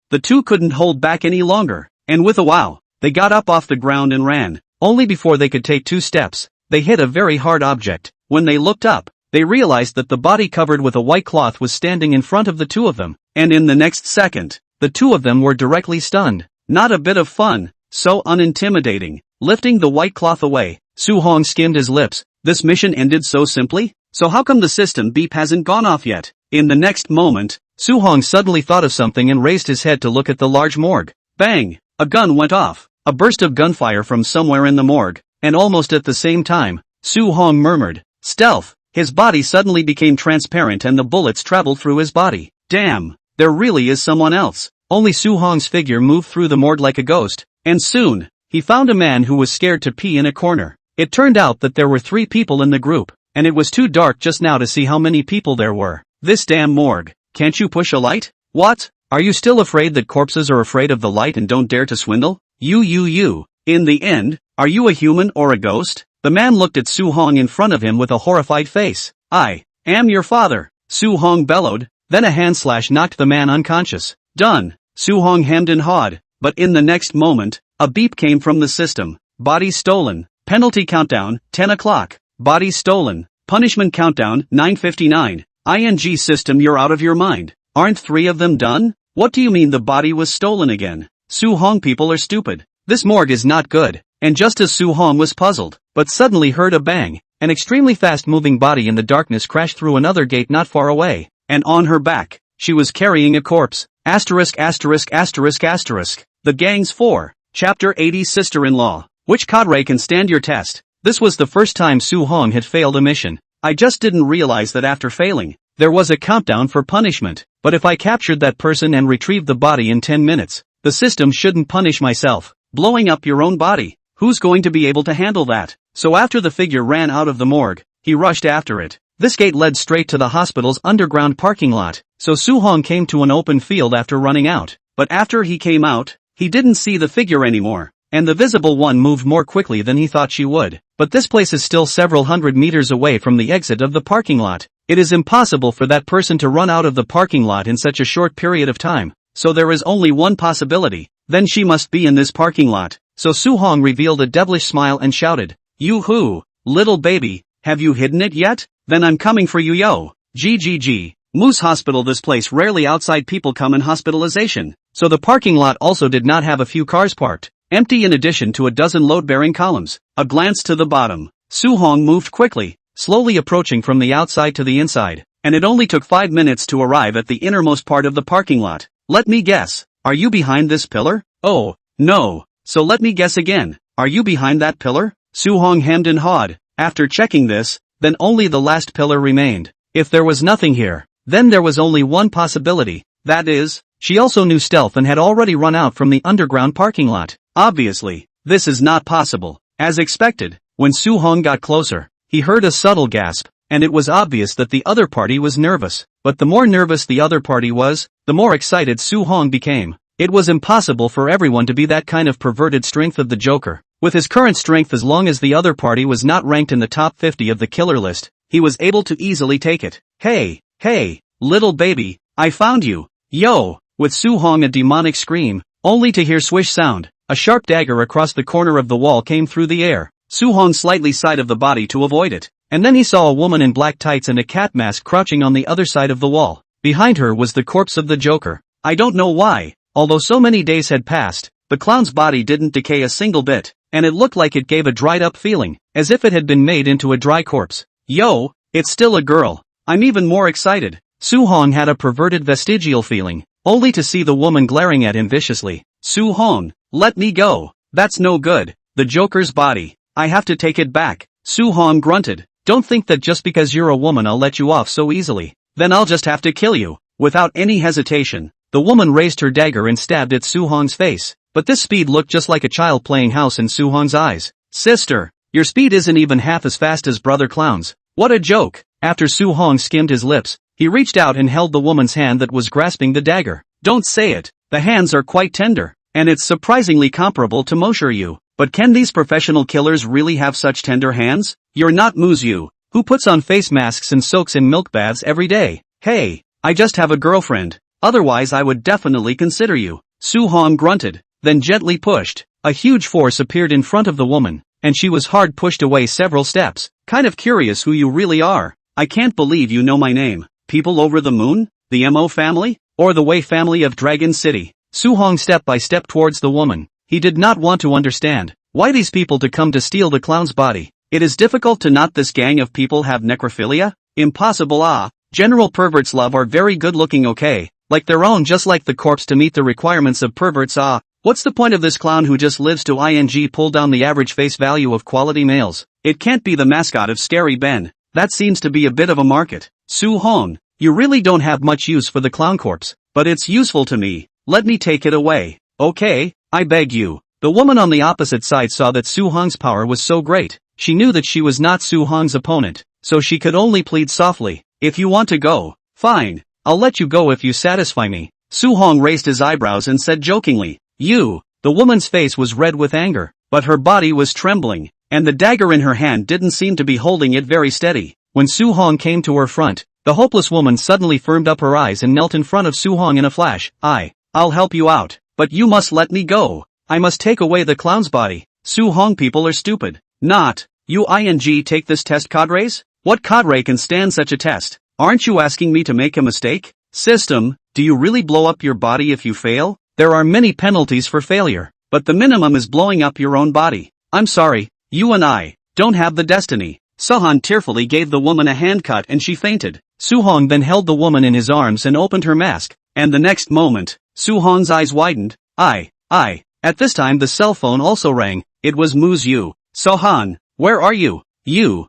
The two couldn't hold back any longer, and with a wow, they got up off the ground and ran. Only before they could take 2 steps, they hit a very hard object. When they looked up, they realized that the body covered with a white cloth was standing in front of the two of them, and in the next second, the two of them were directly stunned. Not a bit of fun, so unintimidating. Lifting the white cloth away, Su Hong skimmed his lips. This mission ended so simply? So how come the system beep hasn't gone off yet? In the next moment, Su Hong suddenly thought of something and raised his head to look at the large morgue. Bang! A gun went off. A burst of gunfire from somewhere in the morgue, and almost at the same time, Su Hong murmured, "Stealth." His body suddenly became transparent and the bullets traveled through his body. Damn, there really is someone else. Only Su Hong's figure moved through the morgue like a ghost, and soon, he found a man who was scared to pee in a corner. It turned out that there were 3 people in the group, and it was too dark just now to see how many people there were. This damn morgue. Can't you push a light? What? Are you still afraid that corpses are afraid of the light and don't dare to swindle? You. In the end, are you a human or a ghost? The man looked at Su Hong in front of him with a horrified face. I am your father, Su Hong bellowed, then a hand slash knocked the man unconscious. Done. Su Hong hemmed and hawed, but in the next moment, a beep came from the system. Body stolen. Penalty countdown, 10 o'clock. Body stolen. Punishment countdown, 9:59. ING system, you're out of your mind. Aren't 3 of them done? What do you mean the body was stolen again? Su Hong, people are stupid. This morgue is not good. And just as Su Hong was puzzled, but suddenly heard a bang, an extremely fast-moving body in the darkness crashed through another gate not far away, and on her back, she was carrying a corpse. Asterisk asterisk asterisk asterisk. The Gang's 4. Chapter 80, Sister-in-Law. Which cadre can stand your test? This was the first time Su Hong had failed a mission. I just didn't realize that after failing, there was a countdown for punishment. But if I captured that person and retrieved the body in 10 minutes, the system shouldn't punish myself. Blowing up your own body. Who's going to be able to handle that? So after the figure ran out of the morgue, he rushed after it. This gate led straight to the hospital's underground parking lot, so Su Hong came to an open field after running out. But after he came out, he didn't see the figure anymore, and the visible one moved more quickly than he thought she would. But this place is still several hundred meters away from the exit of the parking lot. It is impossible for that person to run out of the parking lot in such a short period of time, so there is only one possibility. Then she must be in this parking lot. So Su Hong revealed a devilish smile and shouted, "Yoo-hoo, little baby, have you hidden it yet? Then I'm coming for you, yo." GGG. Moose Hospital. This place rarely outside people come in hospitalization, so the parking lot also did not have a few cars parked, empty in addition to a dozen load-bearing columns. A glance to the bottom. Su Hong moved quickly, slowly approaching from the outside to the inside, and it only took 5 minutes to arrive at the innermost part of the parking lot. Let me guess, are you behind this pillar? Oh, no. So let me guess again, are you behind that pillar? Su Hong hemmed and hawed. After checking this, then only the last pillar remained. If there was nothing here, then there was only one possibility, that is, she also knew stealth and had already run out from the underground parking lot. Obviously, this is not possible. As expected, when Su Hong got closer, he heard a subtle gasp, and it was obvious that the other party was nervous. But the more nervous the other party was, the more excited Su Hong became. It was impossible for everyone to be that kind of perverted strength of the Joker. With his current strength, as long as the other party was not ranked in the top 50 of the killer list, he was able to easily take it. Hey, little baby, I found you. Yo, with Su Hong a demonic scream, only to hear swish sound. A sharp dagger across the corner of the wall came through the air. Su Hong slightly side of the body to avoid it, and then he saw a woman in black tights and a cat mask crouching on the other side of the wall. Behind her was the corpse of the Joker. I don't know why, although so many days had passed, the clown's body didn't decay a single bit, and it looked like it gave a dried up feeling, as if it had been made into a dry corpse. Yo, it's still a girl. I'm even more excited. Su Hong had a perverted vestigial feeling, only to see the woman glaring at him viciously. Su Hong, let me go. That's no good. The Joker's body. I have to take it back. Su Hong grunted. Don't think that just because you're a woman I'll let you off so easily. Then I'll just have to kill you. Without any hesitation, the woman raised her dagger and stabbed at Su Hong's face. But this speed looked just like a child playing house in Su Hong's eyes. Sister, your speed isn't even half as fast as Brother Clown's. What a joke. After Su Hong skimmed his lips, he reached out and held the woman's hand that was grasping the dagger. Don't say it. The hands are quite tender, and it's surprisingly comparable to Muyu. But can these professional killers really have such tender hands? You're not Muyu, who puts on face masks and soaks in milk baths every day. Hey, I just have a girlfriend. Otherwise I would definitely consider you. Su Hong grunted, then gently pushed. A huge force appeared in front of the woman, and she was hard pushed away several steps. Kind of curious who you really are. I can't believe you know my name. People over the moon? The Mo family? Or the Wei family of Dragon City? Su Hong stepped by step towards the woman. He did not want to understand why these people to come to steal the clown's body. It is difficult to not this gang of people have necrophilia? Impossible. General perverts love are very good looking, okay? Like their own, just like the corpse to meet the requirements of perverts. What's the point of this clown who just lives to pull down the average face value of quality males? It can't be the mascot of Scary Ben. That seems to be a bit of a market. Su Hong, you really don't have much use for the clown corpse, but it's useful to me. Let me take it away. Okay, I beg you. The woman on the opposite side saw that Su Hong's power was so great. She knew that she was not Su Hong's opponent, so she could only plead softly. If you want to go, fine. I'll let you go if you satisfy me. Su Hong raised his eyebrows and said jokingly, you. The woman's face was red with anger, but her body was trembling, and the dagger in her hand didn't seem to be holding it very steady. When Su Hong came to her front, the hopeless woman suddenly firmed up her eyes and knelt in front of Su Hong in a flash. I'll help you out, but you must let me go. I must take away the clown's body. Su Hong, people are stupid. Not. take this test, cadres? What cadre can stand such a test? Aren't you asking me to make a mistake? System, do you really blow up your body if you fail? There are many penalties for failure, but the minimum is blowing up your own body. I'm sorry, you and I don't have the destiny. Suhan tearfully gave the woman a hand cut and she fainted. Suhong then held the woman in his arms and opened her mask, and the next moment, Suhong's eyes widened. At this time the cell phone also rang. It was Muyu. Suhan, where are you? You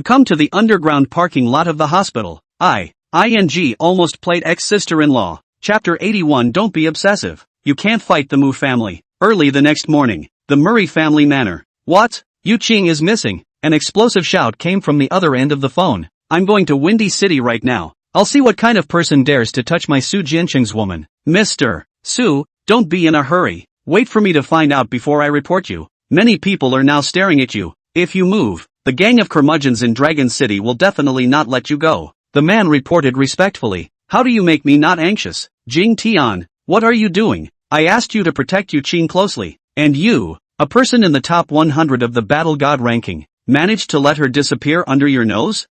come to the underground parking lot of the hospital. Almost played ex-sister-in-law. Chapter 81. Don't be obsessive. You can't fight the Mu family. Early the next morning, the Murray family manor. What? Yu Qing is missing. An explosive shout came from the other end of the phone. I'm going to Windy City right now. I'll see what kind of person dares to touch my Su Jianqing's woman. Mr. Su, don't be in a hurry. Wait for me to find out before I report you. Many people are now staring at you. If you move, the gang of curmudgeons in Dragon City will definitely not let you go. The man reported respectfully. How do you make me not anxious? Jing Tian, what are you doing? I asked you to protect Yu Qing closely. And you, a person in the top 100 of the battle god ranking, managed to let her disappear under your nose?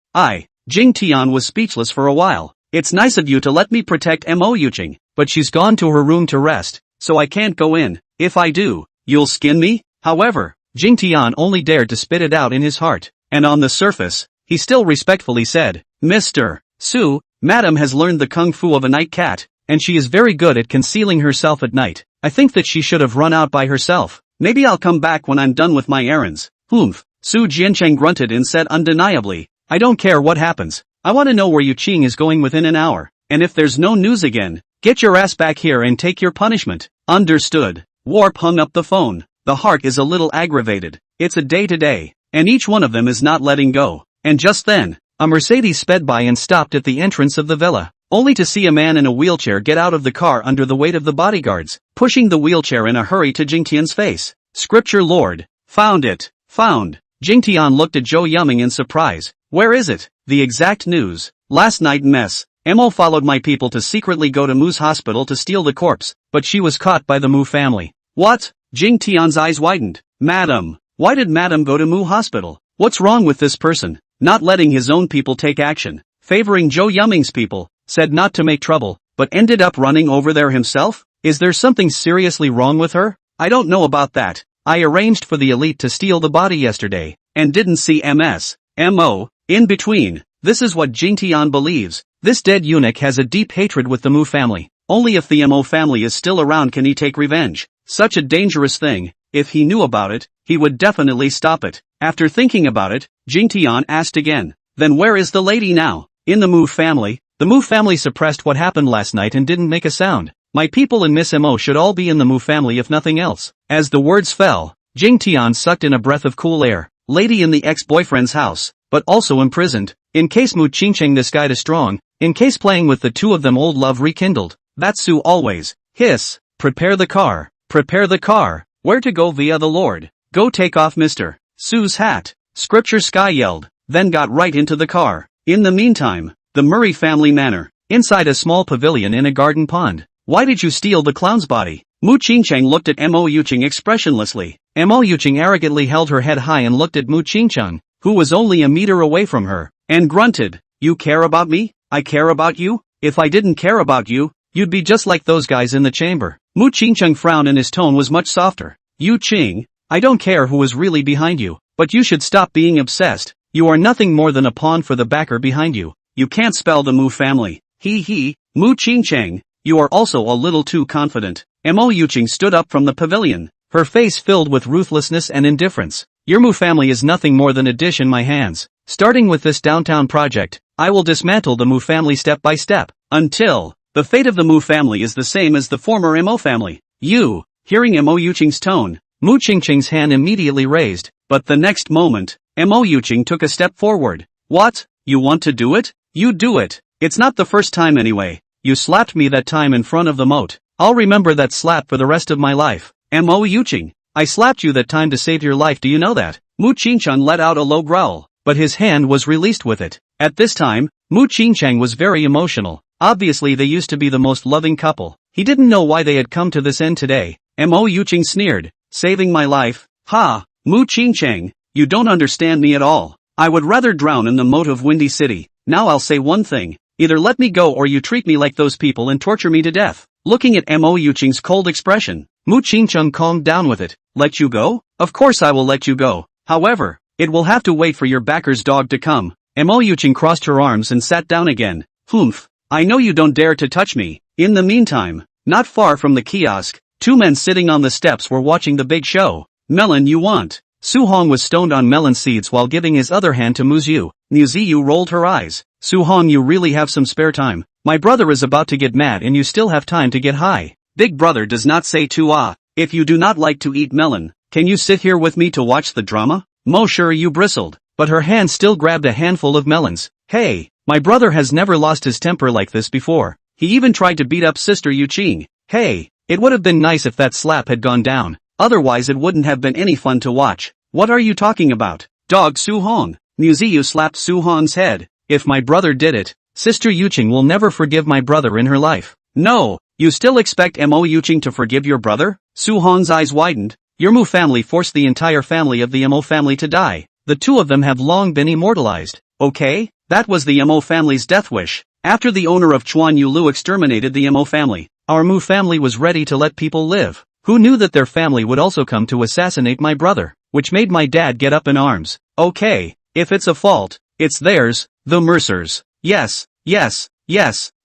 Jing Tian was speechless for a while. It's nice of you to let me protect Mo Yu Qing, but she's gone to her room to rest, so I can't go in. If I do, you'll skin me? However, Jing Tian only dared to spit it out in his heart, and on the surface, he still respectfully said, Mr. Su, Madam has learned the kung fu of a night cat, and she is very good at concealing herself at night. I think that she should have run out by herself. Maybe I'll come back when I'm done with my errands. Su Jiancheng grunted and said undeniably, I don't care what happens. I want to know where Yu Qing is going within an hour, and if there's no news again, get your ass back here and take your punishment. Understood. Warp hung up the phone. The heart is a little aggravated. It's a day-to-day, and each one of them is not letting go. And just then, a Mercedes sped by and stopped at the entrance of the villa, only to see a man in a wheelchair get out of the car under the weight of the bodyguards, pushing the wheelchair in a hurry to Jingtian's face. Scripture Lord. Found it. Found. Jingtian looked at Zhou Yuming in surprise. Where is it? The exact news. Last night mess. Mo followed my people to secretly go to Mu's hospital to steal the corpse, but she was caught by the Mu family. What? Jingtian's eyes widened. Madam. Why did Madam go to Mu hospital? What's wrong with this person? Not letting his own people take action. Favoring Zhou Yuming's people. Said not to make trouble, but ended up running over there himself? Is there something seriously wrong with her? I don't know about that. I arranged for the elite to steal the body yesterday, and didn't see Mo, in between. This is what Jingtian believes. This dead eunuch has a deep hatred with the Mu family. Only if the Mo family is still around can he take revenge. Such a dangerous thing. If he knew about it, he would definitely stop it. After thinking about it, Jingtian asked again. Then where is the lady now? In the Mu family. The Mu family suppressed what happened last night and didn't make a sound. My people and Miss Mo should all be in the Mu family if nothing else. As the words fell, Jingtian sucked in a breath of cool air. Lady in the ex-boyfriend's house, but also imprisoned. In case Mu Qingcheng this guy is strong, in case playing with the two of them old love rekindled. That's Su always. Hiss. Prepare the car. Prepare the car. Where to go via the Lord? Go take off Mr. Su's hat. Scripture Sky yelled, then got right into the car. In the meantime, the Murray family manor, inside a small pavilion in a garden pond. Why did you steal the clown's body? Mu Qingcheng looked at Mo Yuqing expressionlessly. Mo Yuqing arrogantly held her head high and looked at Mu Qingcheng, who was only a meter away from her, and grunted, You care about me? I care about you? If I didn't care about you, you'd be just like those guys in the chamber. Mu Qingcheng frowned and his tone was much softer. Yu Qing, I don't care who is really behind you, but you should stop being obsessed. You are nothing more than a pawn for the backer behind you. You can't spell the Mu family. Mu Qingcheng, you are also a little too confident. Mo Yuqing stood up from the pavilion, her face filled with ruthlessness and indifference. Your Mu family is nothing more than a dish in my hands. Starting with this downtown project, I will dismantle the Mu family step by step, until the fate of the Mu family is the same as the former Mo family. You, hearing Mo Yuqing's tone, Mu Qingcheng's hand immediately raised, but the next moment, Mo Yuqing took a step forward. What? You want to do it? You do it. It's not the first time anyway. You slapped me that time in front of the moat. I'll remember that slap for the rest of my life. Mo Yuqing, I slapped you that time to save your life, do you know that? Mu Qingcheng let out a low growl, but his hand was released with it. At this time, Mu Qingcheng was very emotional. Obviously they used to be the most loving couple. He didn't know why they had come to this end today. Mo Yuqing sneered, saving my life? Ha! Mu Qingcheng, you don't understand me at all. I would rather drown in the moat of Windy City. Now I'll say one thing. Either let me go or you treat me like those people and torture me to death. Looking at Mo Yuqing's cold expression, Mu Qingcheng calmed down with it. Let you go? Of course I will let you go. However, it will have to wait for your backer's dog to come. Mo Yuqing crossed her arms and sat down again. Humph. I know you don't dare to touch me. In the meantime, not far from the kiosk, two men sitting on the steps were watching the big show. Melon you want? Su Hong was stoned on melon seeds while giving his other hand to Muyu. Muyu rolled her eyes. Su Hong, you really have some spare time. My brother is about to get mad and you still have time to get high. Big brother does not say to if you do not like to eat melon, can you sit here with me to watch the drama? Mo sure you bristled, but her hand still grabbed a handful of melons. Hey, my brother has never lost his temper like this before. He even tried to beat up Sister Yuqing. Hey, it would have been nice if that slap had gone down. Otherwise it wouldn't have been any fun to watch. What are you talking about? Dog Su Hong. Muyu slapped Su Hong's head. If my brother did it, Sister Yuqing will never forgive my brother in her life. No, you still expect Mo Yuqing to forgive your brother? Su Hong's eyes widened. Your Mu family forced the entire family of the Mo family to die. The two of them have long been immortalized. Okay? That was the Mo family's death wish. After the owner of Chuan Yulu exterminated the Mo family, our Mu family was ready to let people live. Who knew that their family would also come to assassinate my brother? Which made my dad get up in arms. Okay, if it's a fault, it's theirs, the Mercers. Yes,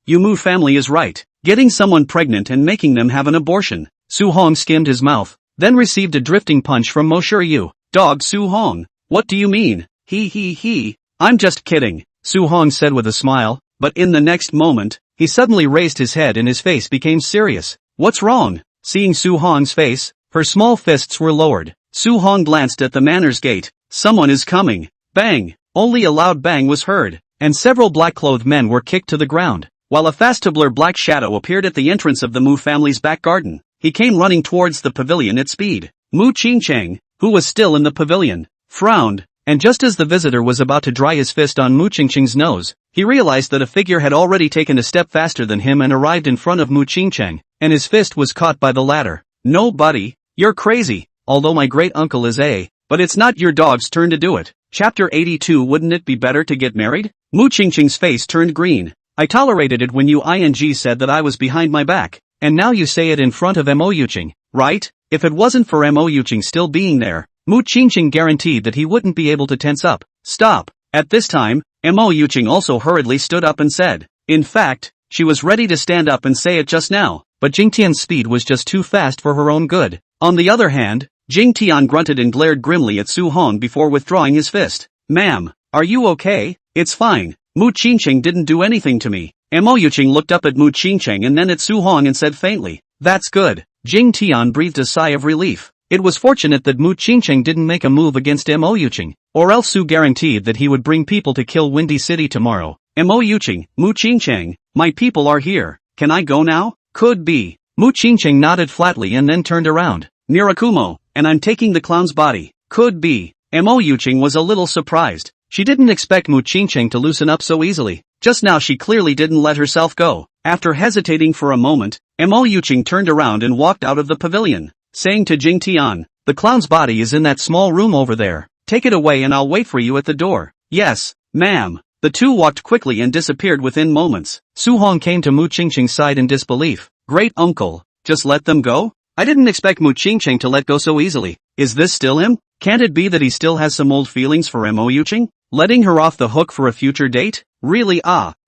you Mu family is right. Getting someone pregnant and making them have an abortion. Su Hong skimmed his mouth, then received a drifting punch from Mo Shiryu. Dog Su Hong, what do you mean? He. I'm just kidding, Su Hong said with a smile, but in the next moment, he suddenly raised his head and his face became serious. What's wrong? Seeing Su Hong's face, her small fists were lowered. Su Hong glanced at the manor's gate. Someone is coming. Bang! Only a loud bang was heard, and several black-clothed men were kicked to the ground, while a fast-to-blur black shadow appeared at the entrance of the Mu family's back garden. He came running towards the pavilion at speed. Mu Qingcheng, who was still in the pavilion, frowned, and just as the visitor was about to dry his fist on Mu Qingcheng's nose, he realized that a figure had already taken a step faster than him and arrived in front of Mu Qingcheng, and his fist was caught by the latter. No buddy, you're crazy. Although my great-uncle is but it's not your dog's turn to do it. Chapter 82. Wouldn't it be better to get married? Mu Qingcheng's face turned green. I tolerated it when you said that I was behind my back, and now you say it in front of Mo Yuqing, right? If it wasn't for Mo Yuqing still being there, Mu Qingcheng guaranteed that he wouldn't be able to tense up. Stop. At this time, Mo Yuqing also hurriedly stood up and said. In fact, she was ready to stand up and say it just now, but Jingtian's speed was just too fast for her own good. On the other hand, Jing Tian grunted and glared grimly at Su Hong before withdrawing his fist. Ma'am, are you okay? It's fine. Mu Qingcheng didn't do anything to me. Mo Yuqing looked up at Mu Qingcheng and then at Su Hong and said faintly, that's good. Jing Tian breathed a sigh of relief. It was fortunate that Mu Qingcheng didn't make a move against Mo Yuqing, or else Su guaranteed that he would bring people to kill Windy City tomorrow. Mo Yuqing, Mu Qingcheng, my people are here. Can I go now? Could be. Mu Qingcheng nodded flatly and then turned around. Mirakumo, and I'm taking the clown's body. Could be. Mo Yuqing was a little surprised. She didn't expect Mu Qingcheng to loosen up so easily. Just now she clearly didn't let herself go. After hesitating for a moment, Mo Yuqing turned around and walked out of the pavilion, saying to Jing Tian, the clown's body is in that small room over there. Take it away and I'll wait for you at the door. Yes, ma'am. The two walked quickly and disappeared within moments. Su Hong came to Mu Qingcheng's side in disbelief. Great uncle, just let them go? I didn't expect Mu Qingcheng to let go so easily. Is this still him? Can't it be that he still has some old feelings for Mo Yuqing? Letting her off the hook for a future date? Really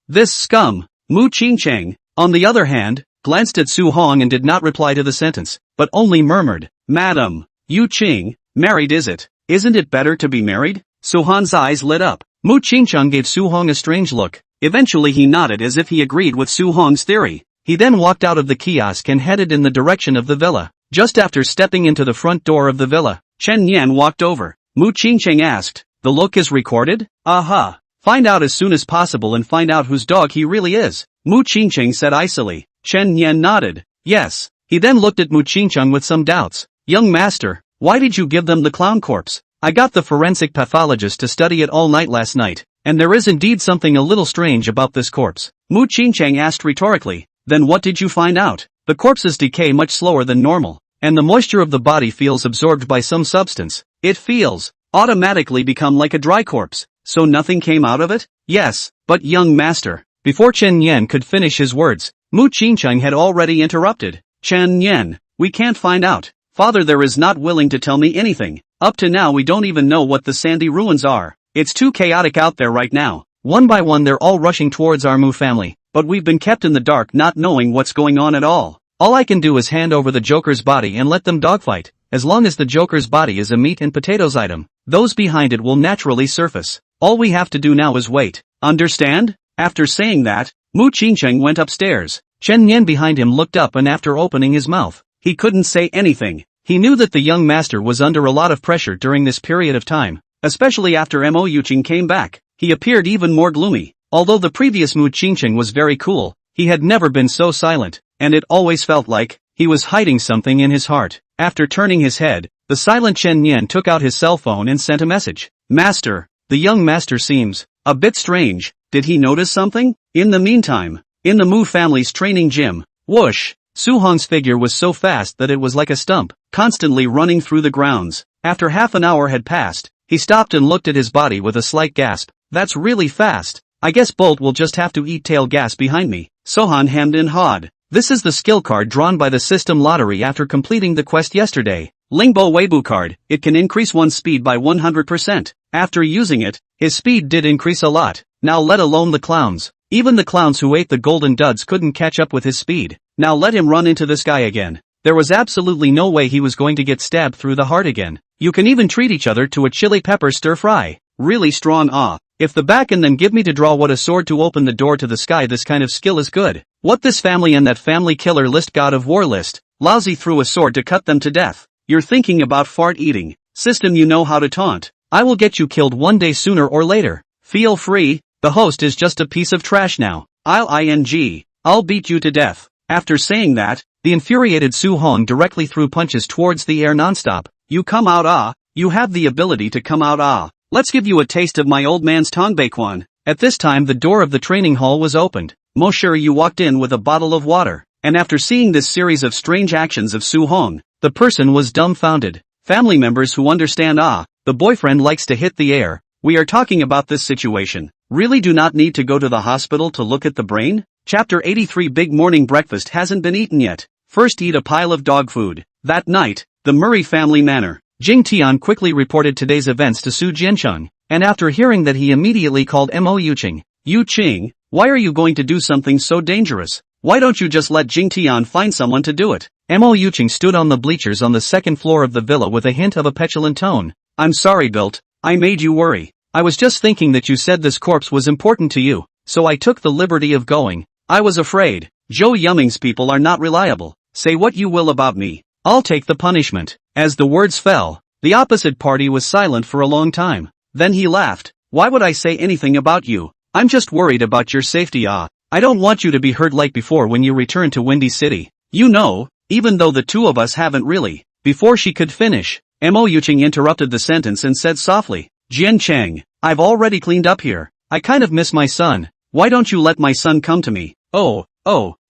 this scum. Mu Qingcheng, on the other hand, glanced at Su Hong and did not reply to the sentence, but only murmured, Madam, Yuqing, married is it? Isn't it better to be married? Su Hong's eyes lit up. Mu Qingcheng gave Su Hong a strange look. Eventually he nodded as if he agreed with Su Hong's theory. He then walked out of the kiosk and headed in the direction of the villa. Just after stepping into the front door of the villa, Chen Yan walked over. Mu Qingcheng asked, the look is recorded? Aha. Find out as soon as possible and find out whose dog he really is. Mu Qingcheng said icily. Chen Yan nodded. Yes. He then looked at Mu Qingcheng with some doubts. Young master, why did you give them the clown corpse? I got the forensic pathologist to study it all night last night, and there is indeed something a little strange about this corpse. Mu Qingcheng asked rhetorically. Then what did you find out? The corpses decay much slower than normal, and the moisture of the body feels absorbed by some substance. It feels automatically become like a dry corpse, so nothing came out of it? Yes, but young master. Before Chen Yan could finish his words, Mu Qingcheng had already interrupted. Chen Yan, we can't find out. Father there is not willing to tell me anything. Up to now we don't even know what the sandy ruins are. It's too chaotic out there right now. One by one they're all rushing towards our Mu family, but we've been kept in the dark not knowing what's going on at all. All I can do is hand over the Joker's body and let them dogfight. As long as the Joker's body is a meat and potatoes item, those behind it will naturally surface. All we have to do now is wait. Understand? After saying that, Mu Qingcheng went upstairs. Chen Yan behind him looked up and after opening his mouth, he couldn't say anything. He knew that the young master was under a lot of pressure during this period of time, especially after Mo Yuqing came back. He appeared even more gloomy. Although the previous Mu Qingcheng was very cool, he had never been so silent, and it always felt like he was hiding something in his heart. After turning his head, the silent Chen Yan took out his cell phone and sent a message. Master, the young master seems a bit strange. Did he notice something? In the meantime, in the Mu family's training gym, whoosh, Su Hong's figure was so fast that it was like a stump, constantly running through the grounds. After half an hour had passed, he stopped and looked at his body with a slight gasp. That's really fast. I guess Bolt will just have to eat tail gas behind me. Sohan hemmed and hawed. This is the skill card drawn by the system lottery after completing the quest yesterday. Lingbo Weibu card, it can increase one's speed by 100%. After using it, his speed did increase a lot. Now let alone the clowns. Even the clowns who ate the golden duds couldn't catch up with his speed. Now let him run into this guy again. There was absolutely no way he was going to get stabbed through the heart again. You can even treat each other to a chili pepper stir fry. Really strong If the back and then give me to draw what a sword to open the door to the sky, this kind of skill is good. What this family and that family killer list god of war list. Lousy threw a sword to cut them to death. You're thinking about fart eating. System you know how to taunt. I will get you killed one day sooner or later. Feel free, the host is just a piece of trash now. I'll beat you to death. After saying that, the infuriated Su Hong directly threw punches towards the air nonstop. You come out you have the ability to come out Let's give you a taste of my old man's Tongbaequan. At this time the door of the training hall was opened. Mosher Yu walked in with a bottle of water, and after seeing this series of strange actions of Su Hong, the person was dumbfounded. Family members who understand the boyfriend likes to hit the air. We are talking about this situation. Really do not need to go to the hospital to look at the brain? Chapter 83 Big morning breakfast hasn't been eaten yet. First eat a pile of dog food. That night, the Murray family manor. Jing Tian quickly reported today's events to Su Jiancheng, and after hearing that he immediately called Mo Yuqing. Yu Qing, why are you going to do something so dangerous? Why don't you just let Jing Tian find someone to do it? Mo Yuqing stood on the bleachers on the second floor of the villa with a hint of a petulant tone. I'm sorry Bilt, I made you worry. I was just thinking that you said this corpse was important to you, so I took the liberty of going. I was afraid. Zhou Yuming's people are not reliable. Say what you will about me. I'll take the punishment. As the words fell, the opposite party was silent for a long time. Then he laughed. Why would I say anything about you? I'm just worried about your safety. I don't want you to be hurt like before when you return to Windy City. You know, even though the two of us haven't really. Before she could finish, Mo Yuqing interrupted the sentence and said softly, Jian Cheng, I've already cleaned up here. I kind of miss my son. Why don't you let my son come to me? Oh,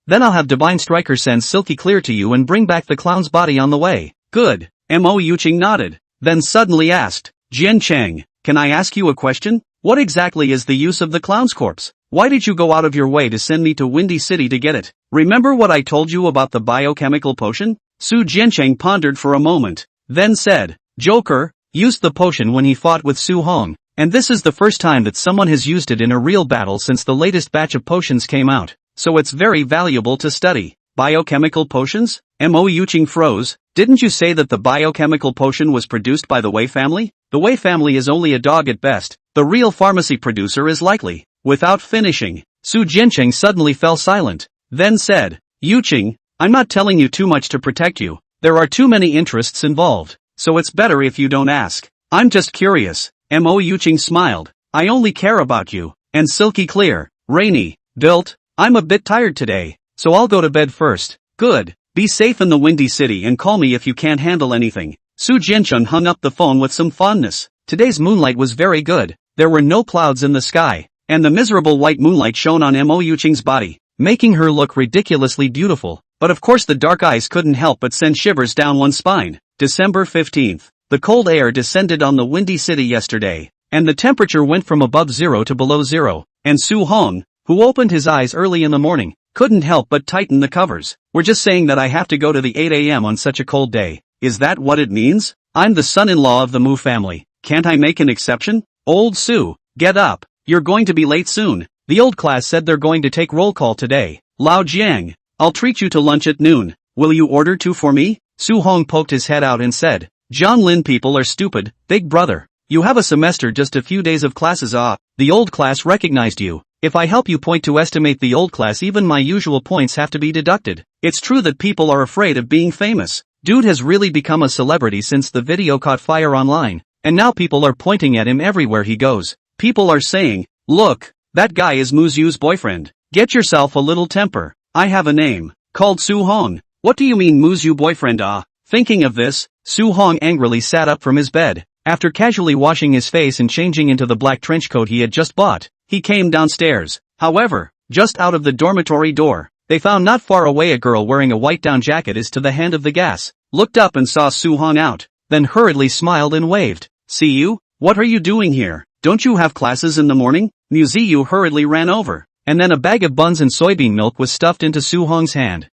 then I'll have Divine Striker send Silky Clear to you and bring back the clown's body on the way. Good. Mo Yuqing nodded, then suddenly asked, Jian Cheng, can I ask you a question? What exactly is the use of the clown's corpse? Why did you go out of your way to send me to Windy City to get it? Remember what I told you about the biochemical potion? Su Jiancheng pondered for a moment, then said, Joker used the potion when he fought with Su Hong, and this is the first time that someone has used it in a real battle since the latest batch of potions came out, so it's very valuable to study. Biochemical potions? Mo Yuqing froze. Didn't you say that the biochemical potion was produced by the Wei family? The Wei family is only a dog at best. The real pharmacy producer is likely. Without finishing, Su Jiancheng suddenly fell silent, then said, Yuqing, I'm not telling you too much to protect you. There are too many interests involved, so it's better if you don't ask. I'm just curious. Mo Yuqing smiled. I only care about you, and Silky Clear. Rainy, Bilt, I'm a bit tired today, so I'll go to bed first. Good. Be safe in the Windy City and call me if you can't handle anything. Su Jiancheng hung up the phone with some fondness. Today's moonlight was very good. There were no clouds in the sky, and the miserable white moonlight shone on Mo Yuqing's body, making her look ridiculously beautiful. But of course the dark eyes couldn't help but send shivers down one's spine. December 15th. The cold air descended on the windy city yesterday, and the temperature went from above zero to below zero, and Su-hong, who opened his eyes early in the morning, couldn't help but tighten the covers. We're just saying that I have to go to the 8 a.m. on such a cold day. Is that what it means? I'm the son-in-law of the Mu family. Can't I make an exception? Old Su, get up. You're going to be late soon. The old class said they're going to take roll call today. Lao Jiang, I'll treat you to lunch at noon. Will you order two for me? Su-hong poked his head out and said, John Lin, people are stupid, big brother. You have a semester, just a few days of classes. The old class recognized you. If I help you point to estimate the old class, even my usual points have to be deducted. It's true that people are afraid of being famous. Dude has really become a celebrity since the video caught fire online, and now people are pointing at him everywhere he goes. People are saying, look, that guy is Muyu's boyfriend. Get yourself a little temper. I have a name, called Su-hong. What do you mean Muyu boyfriend? Thinking of this, Su-hong angrily sat up from his bed. After casually washing his face and changing into the black trench coat he had just bought, he came downstairs. However, just out of the dormitory door, they found not far away a girl wearing a white down jacket is to the hand of the gas, looked up and saw Su-hong out, then hurriedly smiled and waved. See you? What are you doing here? Don't you have classes in the morning? Muyu hurriedly ran over, and then a bag of buns and soybean milk was stuffed into Su-hong's hand.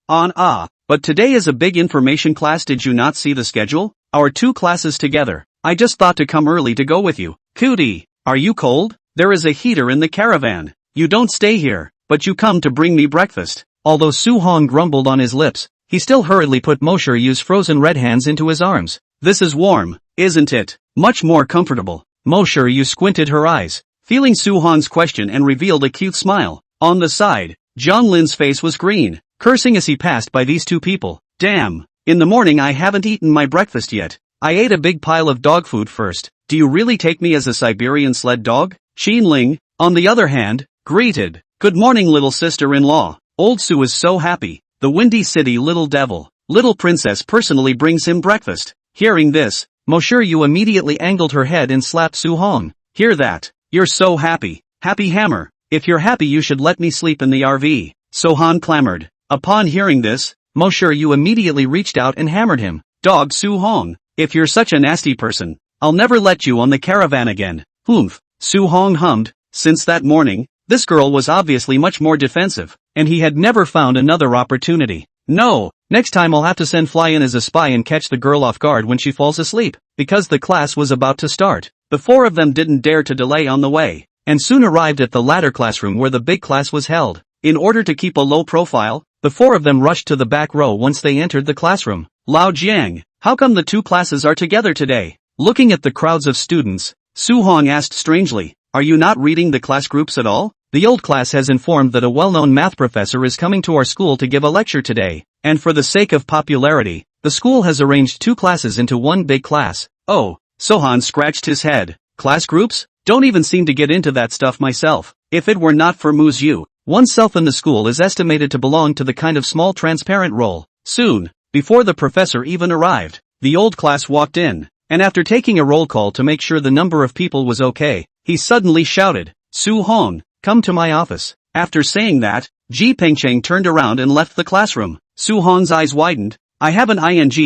But today is a big information class. Did you not see the schedule? Our two classes together. I just thought to come early to go with you. Cootie, are you cold? There is a heater in the caravan. You don't stay here, but you come to bring me breakfast. Although Su-hong grumbled on his lips, he still hurriedly put Muryu's frozen red hands into his arms. This is warm, isn't it? Much more comfortable. Muryu squinted her eyes, feeling Su-hong's question, and revealed a cute smile. On the side, John Lin's face was green, cursing as he passed by these two people. Damn, in the morning I haven't eaten my breakfast yet. I ate a big pile of dog food first. Do you really take me as a Siberian sled dog? Ling, on the other hand, greeted. Good morning, little sister-in-law. Old Su is so happy. The Windy City little devil, little princess personally brings him breakfast. Hearing this, Muryu immediately angled her head and slapped Su-hong. Hear that? You're so happy. Happy hammer. If you're happy you should let me sleep in the RV. Su-hong clamored. Upon hearing this, Muryu immediately reached out and hammered him. Dog Su-hong. If you're such a nasty person, I'll never let you on the caravan again. Humph. Su-hong hummed. Since that morning, this girl was obviously much more defensive, and he had never found another opportunity. No, next time I'll have to send Fly in as a spy and catch the girl off guard when she falls asleep, because the class was about to start. The four of them didn't dare to delay on the way, and soon arrived at the latter classroom where the big class was held. In order to keep a low profile, the four of them rushed to the back row once they entered the classroom. Lao Jiang, how come the two classes are together today? Looking at the crowds of students, Su-hong asked strangely, are you not reading the class groups at all? The old class has informed that a well-known math professor is coming to our school to give a lecture today, and for the sake of popularity, the school has arranged two classes into one big class. Oh, Sohan scratched his head. Class groups? Don't even seem to get into that stuff myself. If it were not for Muyu, oneself in the school is estimated to belong to the kind of small transparent role. Soon, before the professor even arrived, the old class walked in, and after taking a roll call to make sure the number of people was okay, he suddenly shouted, Su-hong, come to my office. After saying that, Ji Pengcheng turned around and left the classroom. Su-hong's eyes widened. I haven't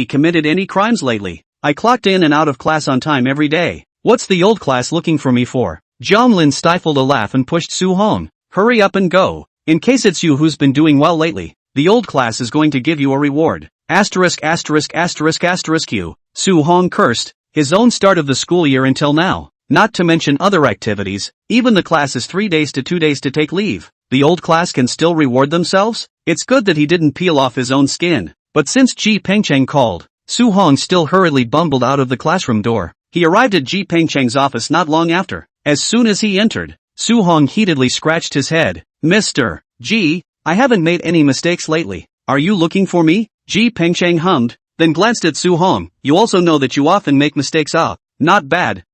committed any crimes lately. I clocked in and out of class on time every day. What's the old class looking for me for? John Lin stifled a laugh and pushed Su-hong. Hurry up and go. In case it's you who's been doing well lately, the old class is going to give you a reward. Asterisk. Q. Su-hong cursed. His own start of the school year until now, not to mention other activities. Even the class is 3 days to 2 days to take leave. The old class can still reward themselves? It's good that he didn't peel off his own skin. But since Ji Pengcheng called, Su-hong still hurriedly bumbled out of the classroom door. He arrived at Ji Pengcheng's office not long after. As soon as he entered, Su-hong heatedly scratched his head. Mr. Ji, I haven't made any mistakes lately. Are you looking for me? Ji Pengcheng hummed, then glanced at Su-hong. You also know that you often make mistakes. Not bad.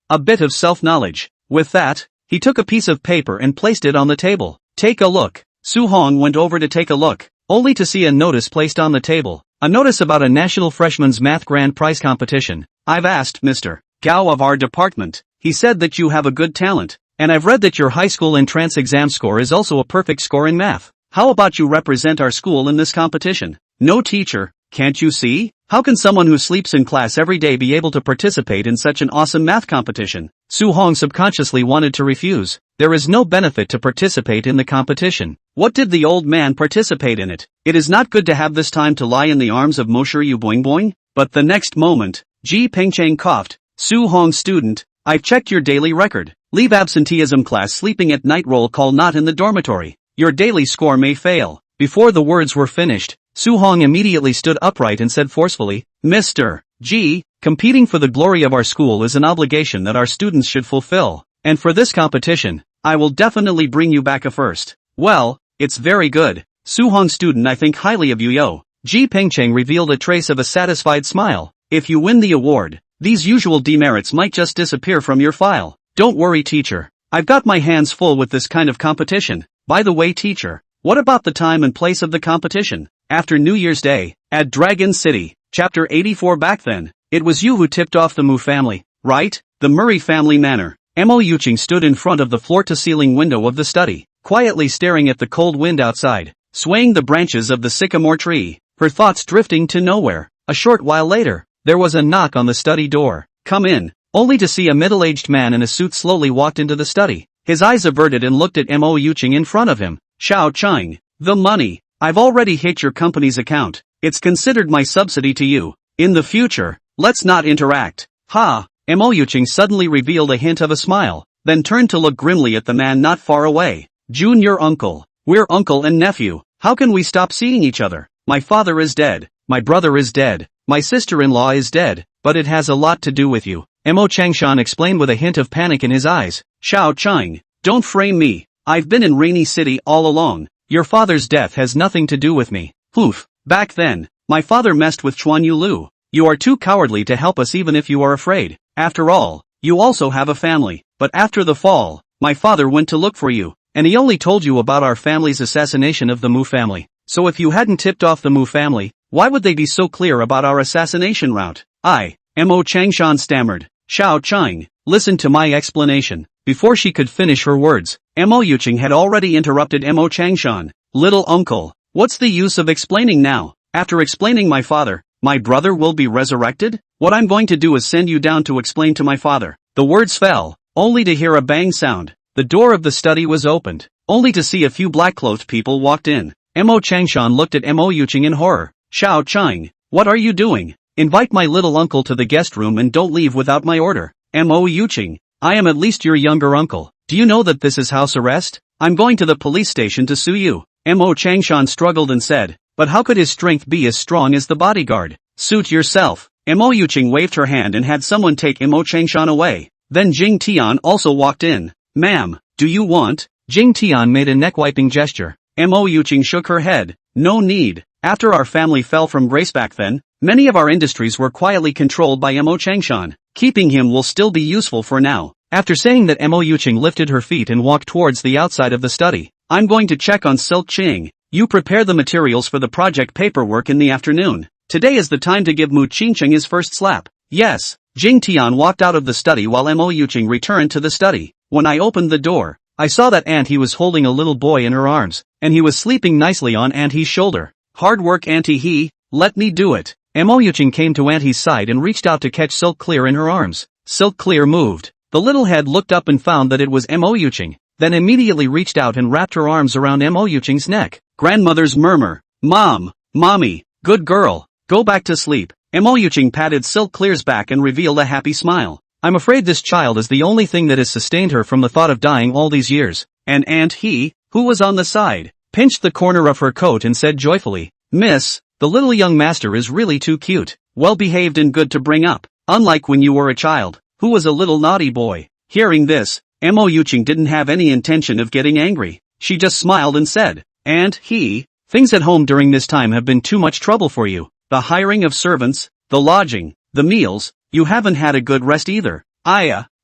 A bit of self-knowledge. With that, he took a piece of paper and placed it on the table. Take a look. Su-hong went over to take a look, only to see a notice placed on the table. A notice about a National Freshman's Math Grand Prize competition. I've asked Mr. Gao of our department. He said that you have a good talent, and I've read that your high school entrance exam score is also a perfect score in math. How about you represent our school in this competition? No teacher, can't you see? How can someone who sleeps in class every day be able to participate in such an awesome math competition? Su Hong subconsciously wanted to refuse. There is no benefit to participate in the competition. What did the old man participate in it? It is not good to have this time to lie in the arms of Moshiru Boing Boing. But the next moment, Ji Pengcheng coughed. Su Hong student, I've checked your daily record. Leave absenteeism class sleeping at night roll call not in the dormitory. Your daily score may fail. Before the words were finished, Su Hong immediately stood upright and said forcefully, Mr. G, competing for the glory of our school is an obligation that our students should fulfill. And for this competition, I will definitely bring you back a first. Well, it's very good. Su Hong student, I think highly of you yo. Ji Pengcheng revealed a trace of a satisfied smile. If you win the award, these usual demerits might just disappear from your file. Don't worry teacher. I've got my hands full with this kind of competition. By the way teacher, what about the time and place of the competition? After New Year's Day, at Dragon City, Chapter 84. Back then, it was you who tipped off the Mu family, right? The Murray family manor. Mo Yuching stood in front of the floor-to-ceiling window of the study, quietly staring at the cold wind outside, swaying the branches of the sycamore tree, her thoughts drifting to nowhere. A short while later, there was a knock on the study door. Come in, only to see a middle-aged man in a suit slowly walked into the study. His eyes averted and looked at Mo Yuching in front of him. Xiao Chang, the money. I've already hit your company's account. It's considered my subsidy to you. In the future, let's not interact. Ha! Mo Yuching suddenly revealed a hint of a smile, then turned to look grimly at the man not far away. Junior uncle. We're uncle and nephew. How can we stop seeing each other? My father is dead. My brother is dead. My sister-in-law is dead. But it has a lot to do with you. Mo Changshan explained with a hint of panic in his eyes. Xiao Chang, don't frame me. I've been in Rainy City all along. Your father's death has nothing to do with me. Poof. Back then, my father messed with Chuan Yu Lu. You are too cowardly to help us even if you are afraid. After all, you also have a family. But after the fall, my father went to look for you, and he only told you about our family's assassination of the Mu family. So if you hadn't tipped off the Mu family, why would they be so clear about our assassination route? Mo Changshan stammered. Xiao Chang, listen to my explanation. Before she could finish her words, Mo Yuching had already interrupted Mo Changshan. Little uncle, what's the use of explaining now? After explaining my father, my brother will be resurrected? What I'm going to do is send you down to explain to my father. The words fell, only to hear a bang sound. The door of the study was opened, only to see a few black-clothed people walked in. Mo Changshan looked at Mo Yuching in horror. Xiao Chang, what are you doing? Invite my little uncle to the guest room and don't leave without my order. Mo Yuching, I am at least your younger uncle. Do you know that this is house arrest? I'm going to the police station to sue you. Mo Changshan struggled and said, but how could his strength be as strong as the bodyguard? Suit yourself. Mo Yuching waved her hand and had someone take Mo Changshan away. Then Jing Tian also walked in. Ma'am, do you want? Jing Tian made a neck-wiping gesture. Mo Yuching shook her head. No need. After our family fell from grace back then, many of our industries were quietly controlled by Mo Changshan. Keeping him will still be useful for now. After saying that, Mo Yuching lifted her feet and walked towards the outside of the study. I'm going to check on Silk Ching. You prepare the materials for the project paperwork in the afternoon. Today is the time to give Mu Qingcheng his first slap. Yes. Jing Tian walked out of the study while Mo Yuching returned to the study. When I opened the door, I saw that Aunt He was holding a little boy in her arms, and he was sleeping nicely on Aunt He's shoulder. Hard work Auntie He, let me do it. Mo Yuching came to Aunt He's side and reached out to catch Silk Clear in her arms. Silk Clear moved. The little head looked up and found that it was Mo Yuching, then immediately reached out and wrapped her arms around Mo Yuching's neck. Grandmother's murmur. Mom, mommy, good girl, go back to sleep. Mo Yuching patted Silk Clear's back and revealed a happy smile. I'm afraid this child is the only thing that has sustained her from the thought of dying all these years. And Aunt He, who was on the side, pinched the corner of her coat and said joyfully, Miss, the little young master is really too cute, well-behaved and good to bring up, unlike when you were a child, who was a little naughty boy. Hearing this, Mo Yuching didn't have any intention of getting angry. She just smiled and said, Aunt He, things at home during this time have been too much trouble for you. The hiring of servants, the lodging, the meals, you haven't had a good rest either.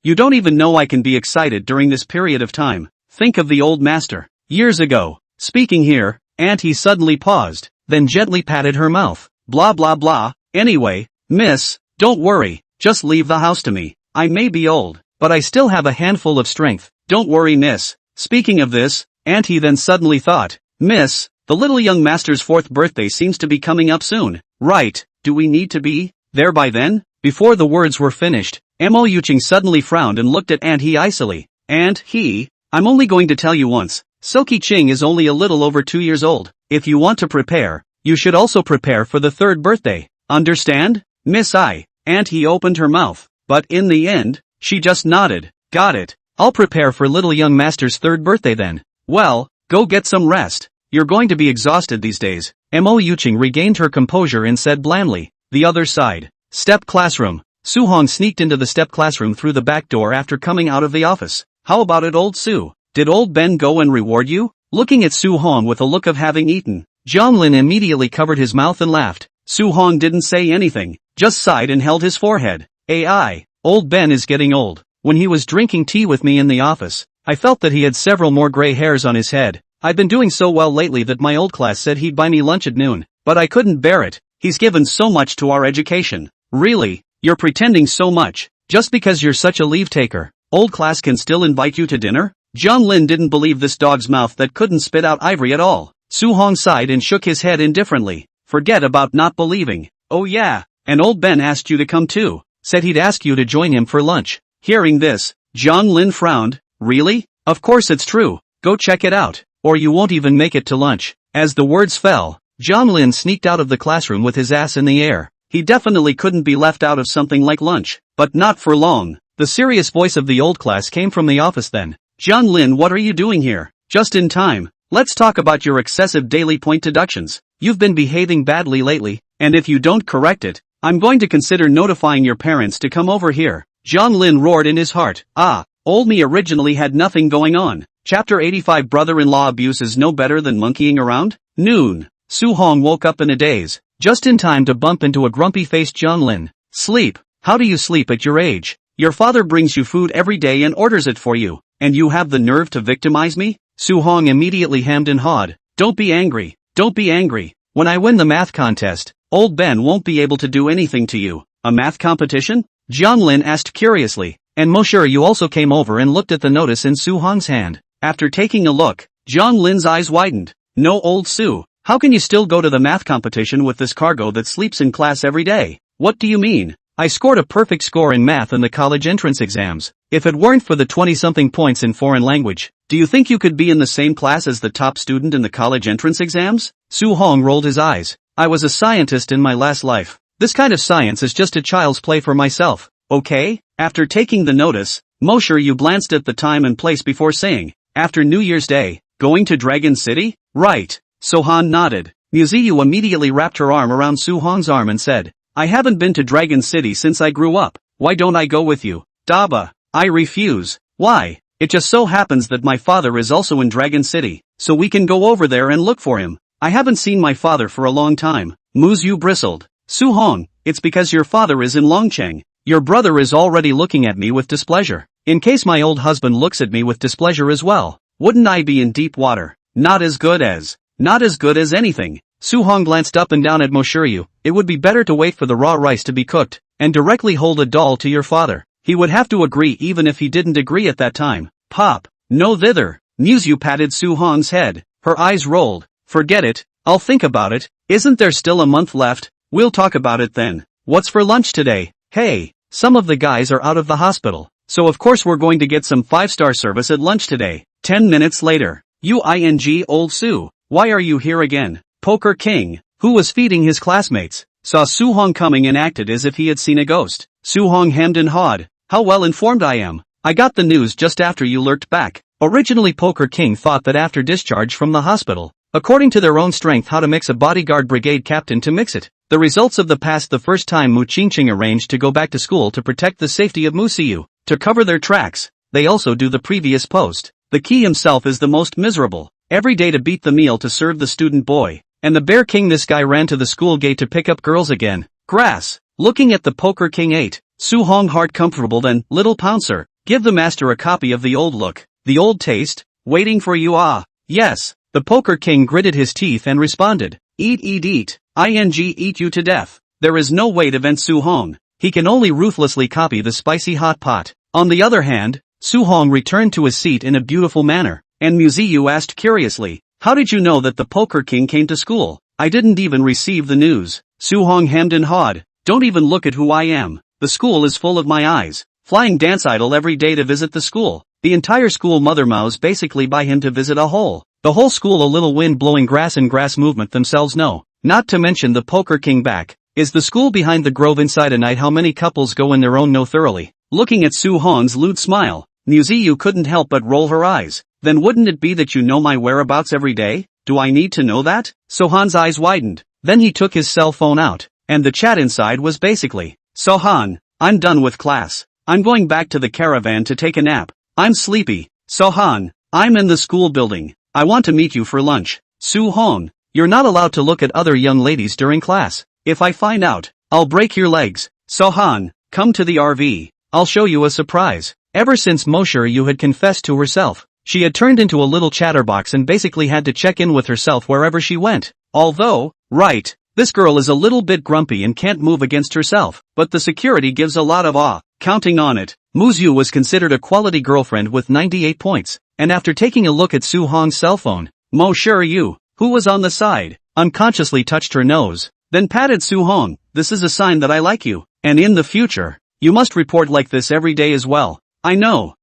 You don't even know I can be excited during this period of time. Think of the old master. Years ago. Speaking here, Aunt He suddenly paused, then gently patted her mouth. Blah blah blah. Anyway, miss, don't worry, just leave the house to me. I may be old, but I still have a handful of strength. Don't worry miss. Speaking of this, Aunt He then suddenly thought, Miss, The little young master's 4th birthday seems to be coming up soon. Right, do we need to be there by then? Before the words were finished, Muyu suddenly frowned and looked at Aunt He icily. And he, I'm only going to tell you once, Silky Ching is only a little over 2 years old. If you want to prepare, you should also prepare for the 3rd birthday. Understand? Miss I. Aunt He opened her mouth, but in the end, she just nodded. Got it. I'll prepare for little young master's 3rd birthday then. Well, go get some rest. You're going to be exhausted these days. Muyu regained her composure and said blandly. The other side. Step classroom. Suhong sneaked into the step classroom through the back door after coming out of the office. How about it, old Su? Did old Ben go and reward you? Looking at Suhong with a look of having eaten, Zhonglin immediately covered his mouth and laughed. Suhong didn't say anything, just sighed and held his forehead. AI, old Ben is getting old. When he was drinking tea with me in the office, I felt that he had several more gray hairs on his head. I've been doing so well lately that my old class said he'd buy me lunch at noon, but I couldn't bear it. He's given so much to our education. Really? You're pretending so much, just because you're such a leave taker. Old class can still invite you to dinner? Zhonglin didn't believe this dog's mouth that couldn't spit out ivory at all. Suhong sighed and shook his head indifferently. Forget about not believing. Oh yeah, and old Ben asked you to come too. Said he'd ask you to join him for lunch. Hearing this, Zhonglin frowned. Really? Of course it's true. Go check it out, or you won't even make it to lunch. As the words fell, Zhonglin sneaked out of the classroom with his ass in the air. He definitely couldn't be left out of something like lunch. But not for long. The serious voice of the old class came from the office then. Zhonglin, what are you doing here? Just in time. Let's talk about your excessive daily point deductions. You've been behaving badly lately, and if you don't correct it, I'm going to consider notifying your parents to come over here. Zhonglin roared in his heart. Old me originally had nothing going on. Chapter 85. Brother-in-law abuse is no better than monkeying around? Noon. Suhong woke up in a daze, just in time to bump into a grumpy-faced Zhonglin. Sleep? How do you sleep at your age? Your father brings you food every day and orders it for you, and you have the nerve to victimize me? Suhong immediately hemmed and hawed. Don't be angry. Don't be angry. When I win the math contest, old Ben won't be able to do anything to you. A math competition? Zhonglin asked curiously, and Monsieur you also came over and looked at the notice in Suhong's hand. After taking a look, Zhonglin's eyes widened. No, old Su, how can you still go to the math competition with this cargo that sleeps in class every day? What do you mean? I scored a perfect score in math in the college entrance exams. If it weren't for the 20-something points in foreign language, do you think you could be in the same class as the top student in the college entrance exams? Suhong rolled his eyes. I was a scientist in my last life. This kind of science is just a child's play for myself. Okay? After taking the notice, Monsieur you glanced at the time and place before saying, after New Year's Day, going to Dragon City? Right. Sohan nodded. Muyu immediately wrapped her arm around Suhong's arm and said, I haven't been to Dragon City since I grew up. Why don't I go with you? Daba. I refuse. Why? It just so happens that my father is also in Dragon City, so we can go over there and look for him. I haven't seen my father for a long time. Muyu bristled. Suhong, it's because your father is in Longcheng. Your brother is already looking at me with displeasure. In case my old husband looks at me with displeasure as well, wouldn't I be in deep water? Not as good as anything. Suhong glanced up and down at Moshiryu. It would be better to wait for the raw rice to be cooked, and directly hold a doll to your father. He would have to agree even if he didn't agree at that time. Pop. No thither. Muyu patted Suhong's head. Her eyes rolled. Forget it. I'll think about it. Isn't there still a month left? We'll talk about it then. What's for lunch today? Hey, some of the guys are out of the hospital, so of course we're going to get some 5-star service at lunch today. 10 minutes later. Old Su. Why are you here again? Poker King, who was feeding his classmates, saw Suhong coming and acted as if he had seen a ghost. Suhong hemmed and hawed. How well informed I am. I got the news just after you lurked back. Originally Poker King thought that after discharge from the hospital, according to their own strength how to mix a bodyguard brigade captain to mix it. The results of the past the first time Mu Qingqing arranged to go back to school to protect the safety of Muyu. To cover their tracks, they also do the previous post. The key himself is the most miserable. Every day to beat the meal to serve the student boy. And the Bear King this guy ran to the school gate to pick up girls again. Grass. Looking at the Poker King 8. Suhong heart comfortable then, little pouncer, give the master a copy of the old look, the old taste, waiting for you yes. The Poker King gritted his teeth and responded, eat, eat you to death. There is no way to vent Suhong. He can only ruthlessly copy the spicy hot pot. On the other hand, Suhong returned to his seat in a beautiful manner, and Muyu asked curiously, How did you know that the Poker King came to school? I didn't even receive the news. Suhong hemmed and hawed. Don't even look at who I am. The school is full of my eyes. Flying dance idol every day to visit the school. The entire school mother mouse basically by him to visit a hole. The whole school a little wind blowing grass and grass movement themselves know. Not to mention the Poker King back. Is the school behind the grove inside a night how many couples go in their own know thoroughly. Looking at Su Hong's lewd smile, Muyu couldn't help but roll her eyes. Then wouldn't it be that you know my whereabouts every day? Do I need to know that? Sohan's eyes widened. Then he took his cell phone out, and the chat inside was basically, Sohan, I'm done with class. I'm going back to the caravan to take a nap. I'm sleepy. Sohan, I'm in the school building. I want to meet you for lunch. Su Hong, you're not allowed to look at other young ladies during class. If I find out, I'll break your legs. Sohan, come to the RV. I'll show you a surprise. Ever since Muyu had confessed to herself, she had turned into a little chatterbox and basically had to check in with herself wherever she went. Although, right, this girl is a little bit grumpy and can't move against herself, but the security gives a lot of awe. Counting on it, Muyu was considered a quality girlfriend with 98 points, and after taking a look at Su Hong's cell phone, Muyu, who was on the side, unconsciously touched her nose, then patted Su Hong. This is a sign that I like you, and in the future, you must report like this every day as well. I know,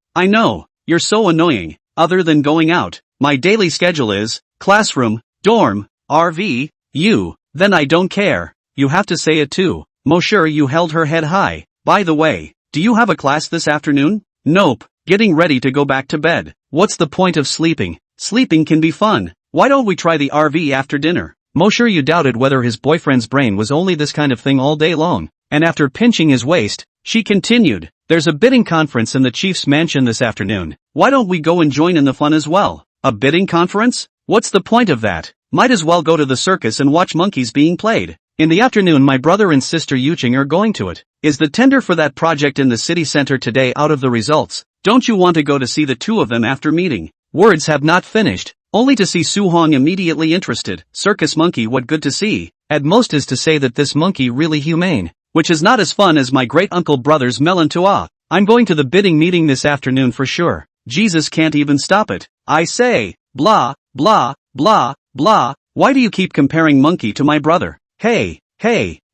you're so annoying. Other than going out, my daily schedule is, classroom, dorm, RV, you, then I don't care. You have to say it too. Muyu held her head high. By the way, do you have a class this afternoon? Nope, getting ready to go back to bed. What's the point of sleeping? Sleeping can be fun. Why don't we try the RV after dinner? Muyu doubted whether his boyfriend's brain was only this kind of thing all day long, and after pinching his waist, she continued, there's a bidding conference in the chief's mansion this afternoon. Why don't we go and join in the fun as well? A bidding conference? What's the point of that? Might as well go to the circus and watch monkeys being played. In the afternoon my brother and sister Yuching are going to it. Is the tender for that project in the city center today out of the results? Don't you want to go to see the two of them after meeting? Words have not finished, only to see Su Hong immediately interested. Circus monkey, what good to see. At most is to say that this monkey really humane, which is not as fun as my great uncle brother's melon toa. I'm going to the bidding meeting this afternoon for sure. Jesus can't even stop it. I say, blah, blah, blah, blah, why do you keep comparing monkey to my brother? Hey,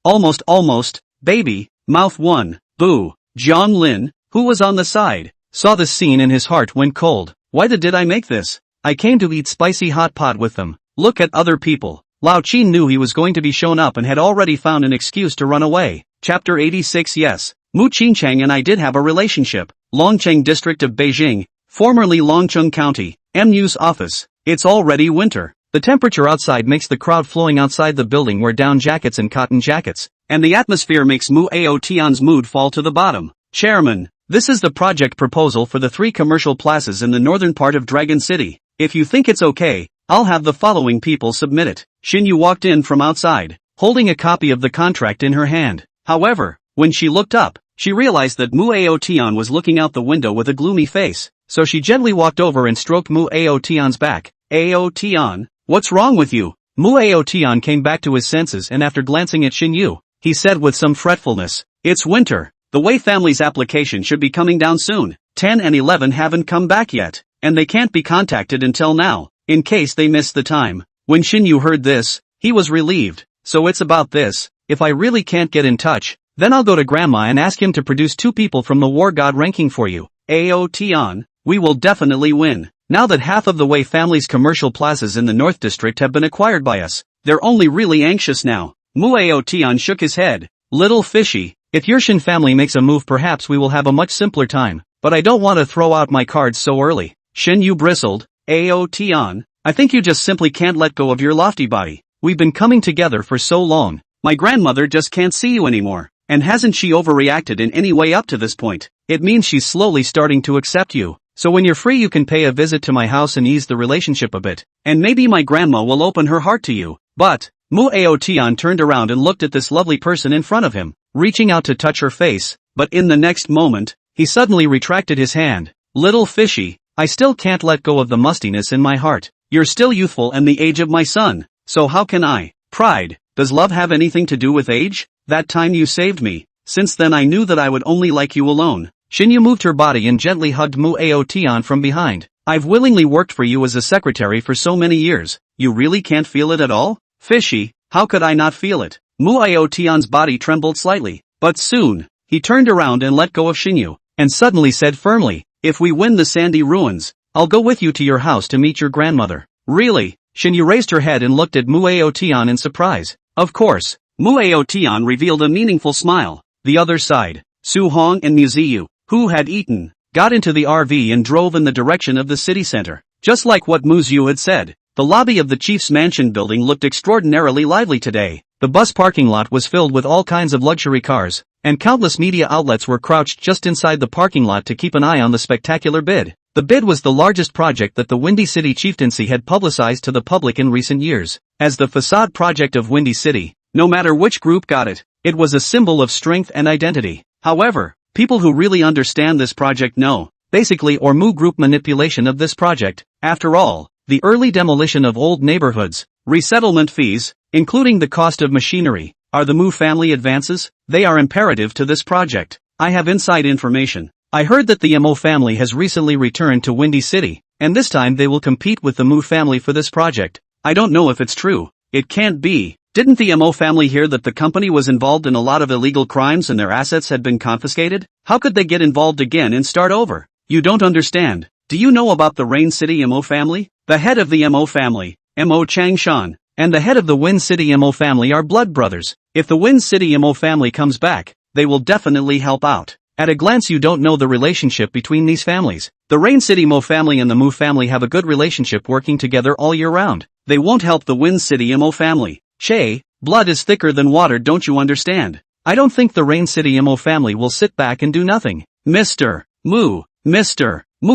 almost, baby, mouth 1, boo. Jiang Lin, who was on the side, saw this scene and his heart went cold. Why did I make this? I came to eat spicy hot pot with them. Look at other people. Lao Qin knew he was going to be shown up and had already found an excuse to run away. Chapter 86. Yes, Mu Qingchang and I did have a relationship. Longcheng district of Beijing, formerly Longcheng County, MU's office. It's already winter. The temperature outside makes the crowd flowing outside the building wear down jackets and cotton jackets, and the atmosphere makes Mu Ao Tian's mood fall to the bottom. Chairman, this is the project proposal for the 3 commercial plazas in the northern part of Dragon City. If you think it's okay, I'll have the following people submit it. Xinyu walked in from outside, holding a copy of the contract in her hand. However, when she looked up, she realized that Mu Ao Tian was looking out the window with a gloomy face, so she gently walked over and stroked Mu Ao Tian's back. Ao Tian, what's wrong with you? Mu Ao Tian came back to his senses and after glancing at Xinyu, he said with some fretfulness, it's winter. The Wei family's application should be coming down soon. 10 and 11 haven't come back yet, and they can't be contacted until now, in case they miss the time. When Xinyu heard this, he was relieved. So it's about this. If I really can't get in touch, then I'll go to Grandma and ask him to produce 2 people from the war god ranking for you. Ao Tian, we will definitely win. Now that half of the Wei family's commercial plazas in the North District have been acquired by us, they're only really anxious now. Mu Ao Tian shook his head. Little fishy, if your Shin family makes a move perhaps we will have a much simpler time, but I don't want to throw out my cards so early. Shin Yu bristled. Ao Tian, I think you just simply can't let go of your lofty body. We've been coming together for so long. My grandmother just can't see you anymore. And hasn't she overreacted in any way up to this point? It means she's slowly starting to accept you. So when you're free you can pay a visit to my house and ease the relationship a bit. And maybe my grandma will open her heart to you. But, Mu Ao Tian turned around and looked at this lovely person in front of him, reaching out to touch her face, but in the next moment, he suddenly retracted his hand. Little fishy, I still can't let go of the mustiness in my heart. You're still youthful and the age of my son, so how can I? Pride, does love have anything to do with age? That time you saved me, since then I knew that I would only like you alone. Xinyu moved her body and gently hugged Mu Ao Tian from behind. I've willingly worked for you as a secretary for so many years, you really can't feel it at all? Fishy, how could I not feel it? Muyu Tian's body trembled slightly, but soon, he turned around and let go of Xinyu, and suddenly said firmly, if we win the sandy ruins, I'll go with you to your house to meet your grandmother. Really? Xinyu raised her head and looked at Muyu Tian in surprise. Of course, Muyu Tian revealed a meaningful smile. The other side, Su Hong and Muyu, who had eaten, got into the RV and drove in the direction of the city center. Just like what Muyu had said, the lobby of the chief's mansion building looked extraordinarily lively today. The bus parking lot was filled with all kinds of luxury cars, and countless media outlets were crouched just inside the parking lot to keep an eye on the spectacular bid. The bid was the largest project that the Windy City Chieftaincy had publicized to the public in recent years. As the facade project of Windy City, no matter which group got it, it was a symbol of strength and identity. However, people who really understand this project know, basically or Mu Group manipulation of this project. After all, the early demolition of old neighborhoods, resettlement fees, including the cost of machinery, are the Mu family advances. They are imperative to this project. I have inside information. I heard that the Mo family has recently returned to Windy City, and this time they will compete with the Mu family for this project. I don't know if it's true. It can't be. Didn't the Mo family hear that the company was involved in a lot of illegal crimes and their assets had been confiscated? How could they get involved again and start over? You don't understand. Do you know about the Rain City Mo family? The head of the Mo family, Mo Changshan, and the head of the Wind City Mo family are blood brothers. If the Wind City Mo family comes back, they will definitely help out. At a glance you don't know the relationship between these families. The Rain City Mo family and the Mu family have a good relationship working together all year round. They won't help the Wind City Mo family. Che, blood is thicker than water, don't you understand? I don't think the Rain City Mo family will sit back and do nothing. Mr. Mu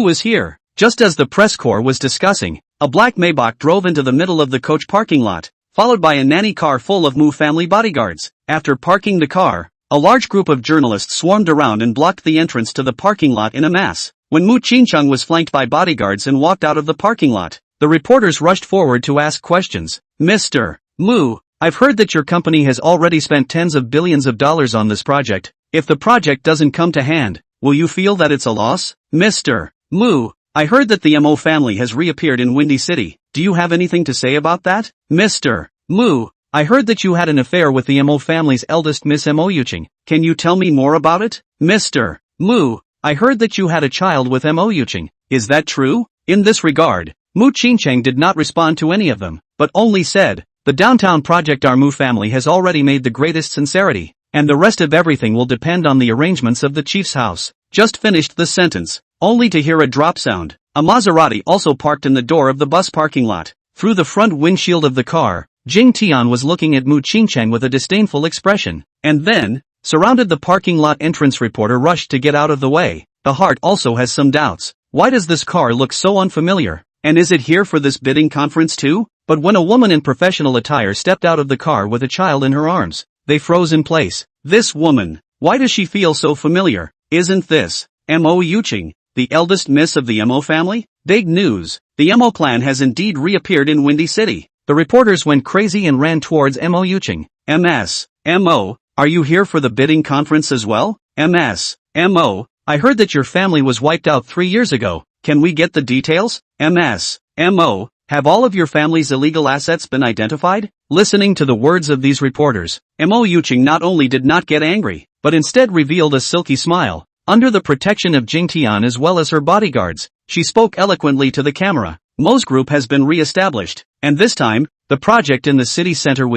is here. Just as the press corps was discussing, a black Maybach drove into the middle of the coach parking lot, followed by a nanny car full of Mu family bodyguards. After parking the car, a large group of journalists swarmed around and blocked the entrance to the parking lot in a mass. When Mu Qingcheng was flanked by bodyguards and walked out of the parking lot, the reporters rushed forward to ask questions. Mr. Mu, I've heard that your company has already spent tens of billions of dollars on this project. If the project doesn't come to hand, will you feel that it's a loss? Mr. Mu, I heard that the Mo family has reappeared in Windy City. Do you have anything to say about that? Mr. Mu, I heard that you had an affair with the Mo family's eldest Miss Mo Yuching. Can you tell me more about it? Mr. Mu, I heard that you had a child with Mo Yuching. Is that true? In this regard, Mu Qingcheng did not respond to any of them, but only said, the downtown project our Mu family has already made the greatest sincerity, and the rest of everything will depend on the arrangements of the chief's house. Just finished the sentence, only to hear a drop sound. A Maserati also parked in the door of the bus parking lot. Through the front windshield of the car, Jing Tian was looking at Mu Qingcheng with a disdainful expression, and then, surrounded the parking lot entrance reporter rushed to get out of the way. The heart also has some doubts. Why does this car look so unfamiliar? And is it here for this bidding conference too? But when a woman in professional attire stepped out of the car with a child in her arms, they froze in place. This woman, why does she feel so familiar? Isn't this Mo Yuching, the eldest miss of the Mo family? Big news, the Mo clan has indeed reappeared in Windy City. The reporters went crazy and ran towards Mo Yuching. Mo, are you here for the bidding conference as well? Mo, I heard that your family was wiped out 3 years ago. Can we get the details? Mo, have all of your family's illegal assets been identified? Listening to the words of these reporters, Mo Yuching not only did not get angry, but instead revealed a silky smile. Under the protection of Jing Tian as well as her bodyguards, she spoke eloquently to the camera. Mo's group has been re-established, and this time, the project in the city center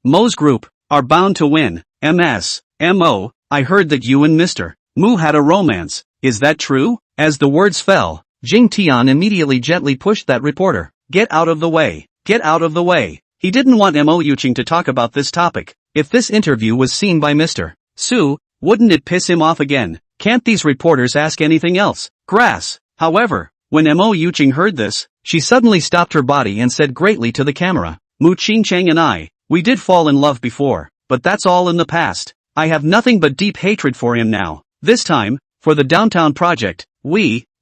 Mo's group, are bound to win. Mo, I heard that you and Mr. Mu had a romance. Is that true? As the words fell, Jing Tian immediately gently pushed that reporter. Get out of the way. Get out of the way. He didn't want Mo Yuching to talk about this topic. If this interview was seen by Mr. Su, wouldn't it piss him off again? Can't these reporters ask anything else? Grass. However, when Mo Yuching heard this, she suddenly stopped her body and said greatly to the camera, Mu Qingcheng and we did fall in love before, but that's all in the past. I have nothing but deep hatred for him now. This time, for the downtown project,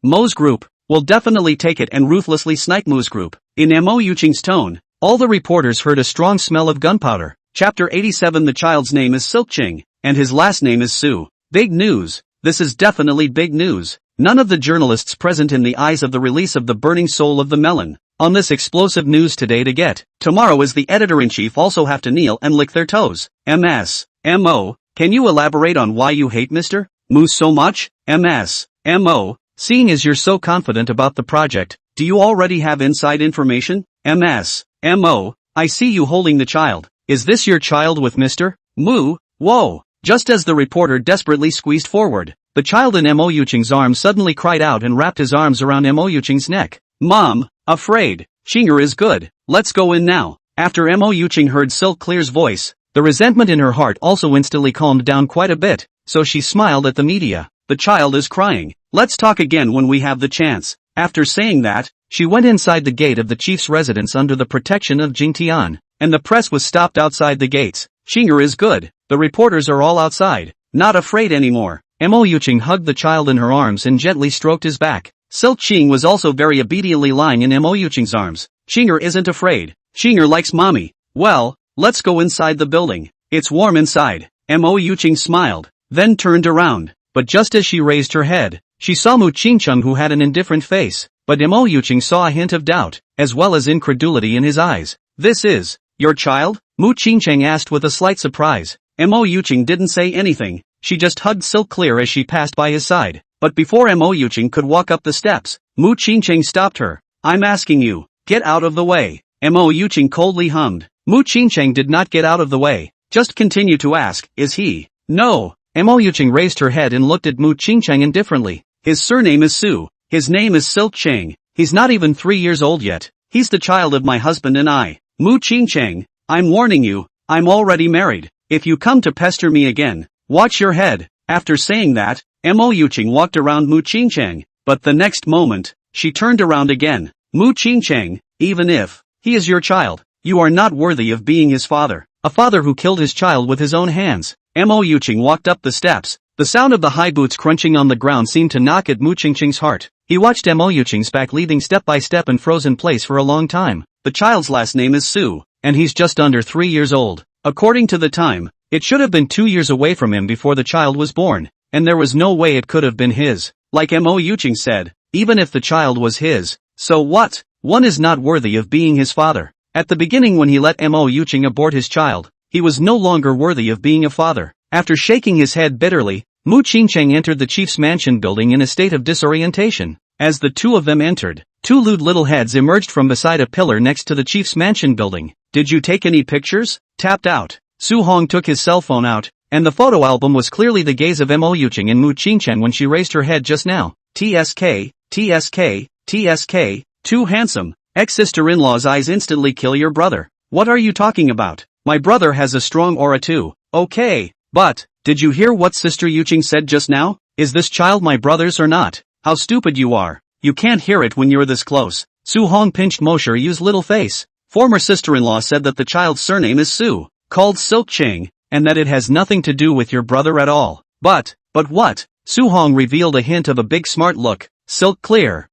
Mo's group, will definitely take it and ruthlessly snipe Mu's group. In Mo Yuching's tone, all the reporters heard a strong smell of gunpowder. Chapter 87. The child's name is Silkching, and his last name is Su. Big news. This is definitely big news. none of the journalists present in the eyes of the release of the burning soul of the melon. On this explosive news today to get, tomorrow is the editor-in-chief also have to kneel and lick their toes. M.O. Can you elaborate on why you hate Mr. Mu so much? M.O. Seeing as you're so confident about the project, do you already have inside information? M.O. I see you holding the child. Is this your child with Mr. Mu? Whoa! Just as the reporter desperately squeezed forward, the child in Mo Yuching's arms suddenly cried out and wrapped his arms around Mo Yuching's neck. Mom, afraid. Xinger is good. Let's go in now. After Mo Yuching heard Silk Clear's voice, the resentment in her heart also instantly calmed down quite a bit, so she smiled at the media. The child is crying. Let's talk again when we have the chance. After saying that, she went inside the gate of the chief's residence under the protection of Jingtian, and the press was stopped outside the gates. Xinger is good. The reporters are all outside, not afraid anymore. Mo Yuching hugged the child in her arms and gently stroked his back. Silk Qing was also very obediently lying in Mo Yuching's arms. Xinger isn't afraid. Xinger likes mommy. Well, let's go inside the building. It's warm inside. Mo Yuching smiled, then turned around. But just as she raised her head, she saw Mu Qingcheng, who had an indifferent face. But Mo Yuching saw a hint of doubt, as well as incredulity in his eyes. This is your child? Mu Qingcheng asked with a slight surprise. Mo Yuching didn't say anything. She just hugged Silk Clear as she passed by his side. But before Mo Yuching could walk up the steps, Mu Qingcheng stopped her. I'm asking you, get out of the way. Mo Yuching coldly hummed. Mu Qingcheng did not get out of the way, just continue to ask, is he? No. Mo Yuching raised her head and looked at Mu Qingcheng indifferently. His surname is Su. His name is Silk Cheng. He's not even 3 years old yet. He's the child of my husband and I. Mu Qingcheng, I'm warning you, I'm already married. If you come to pester me again, watch your head. After saying that, Mo Yuching walked around Mu Qingcheng, but the next moment, she turned around again. Mu Qingcheng, even if he is your child, you are not worthy of being his father. A father who killed his child with his own hands. Mo Yuching walked up the steps. The sound of the high boots crunching on the ground seemed to knock at Mu Qingcheng's heart. He watched Mo Yuching's back leading step by step and froze in place for a long time. The child's last name is Su, and he's just under 3 years old. According to the time, it should have been 2 years away from him before the child was born, and there was no way it could have been his. Like Mo Yuching said, even if the child was his, so what? One is not worthy of being his father. At the beginning when he let Mo Yuching abort his child, he was no longer worthy of being a father. After shaking his head bitterly, Mu Qingcheng entered the chief's mansion building in a state of disorientation. As the two of them entered, two lewd little heads emerged from beside a pillar next to the chief's mansion building. Did you take any pictures? Tapped out. Su Hong took his cell phone out, and the photo album was clearly the gaze of Mo Yuching and Mu Qingcheng when she raised her head just now. TSK, TSK, TSK, too handsome. Ex-sister-in-law's eyes instantly kill your brother. What are you talking about? My brother has a strong aura too. Okay, but, did you hear what Sister Yuching said just now? Is this child my brother's or not? How stupid you are. You can't hear it when you're this close. Su Hong pinched Mo Yu's little face. Former sister-in-law said that the child's surname is Su, called Silk Cheng, and that it has nothing to do with your brother at all. But what? Su Hong revealed a hint of a big smart look. Silk Clear,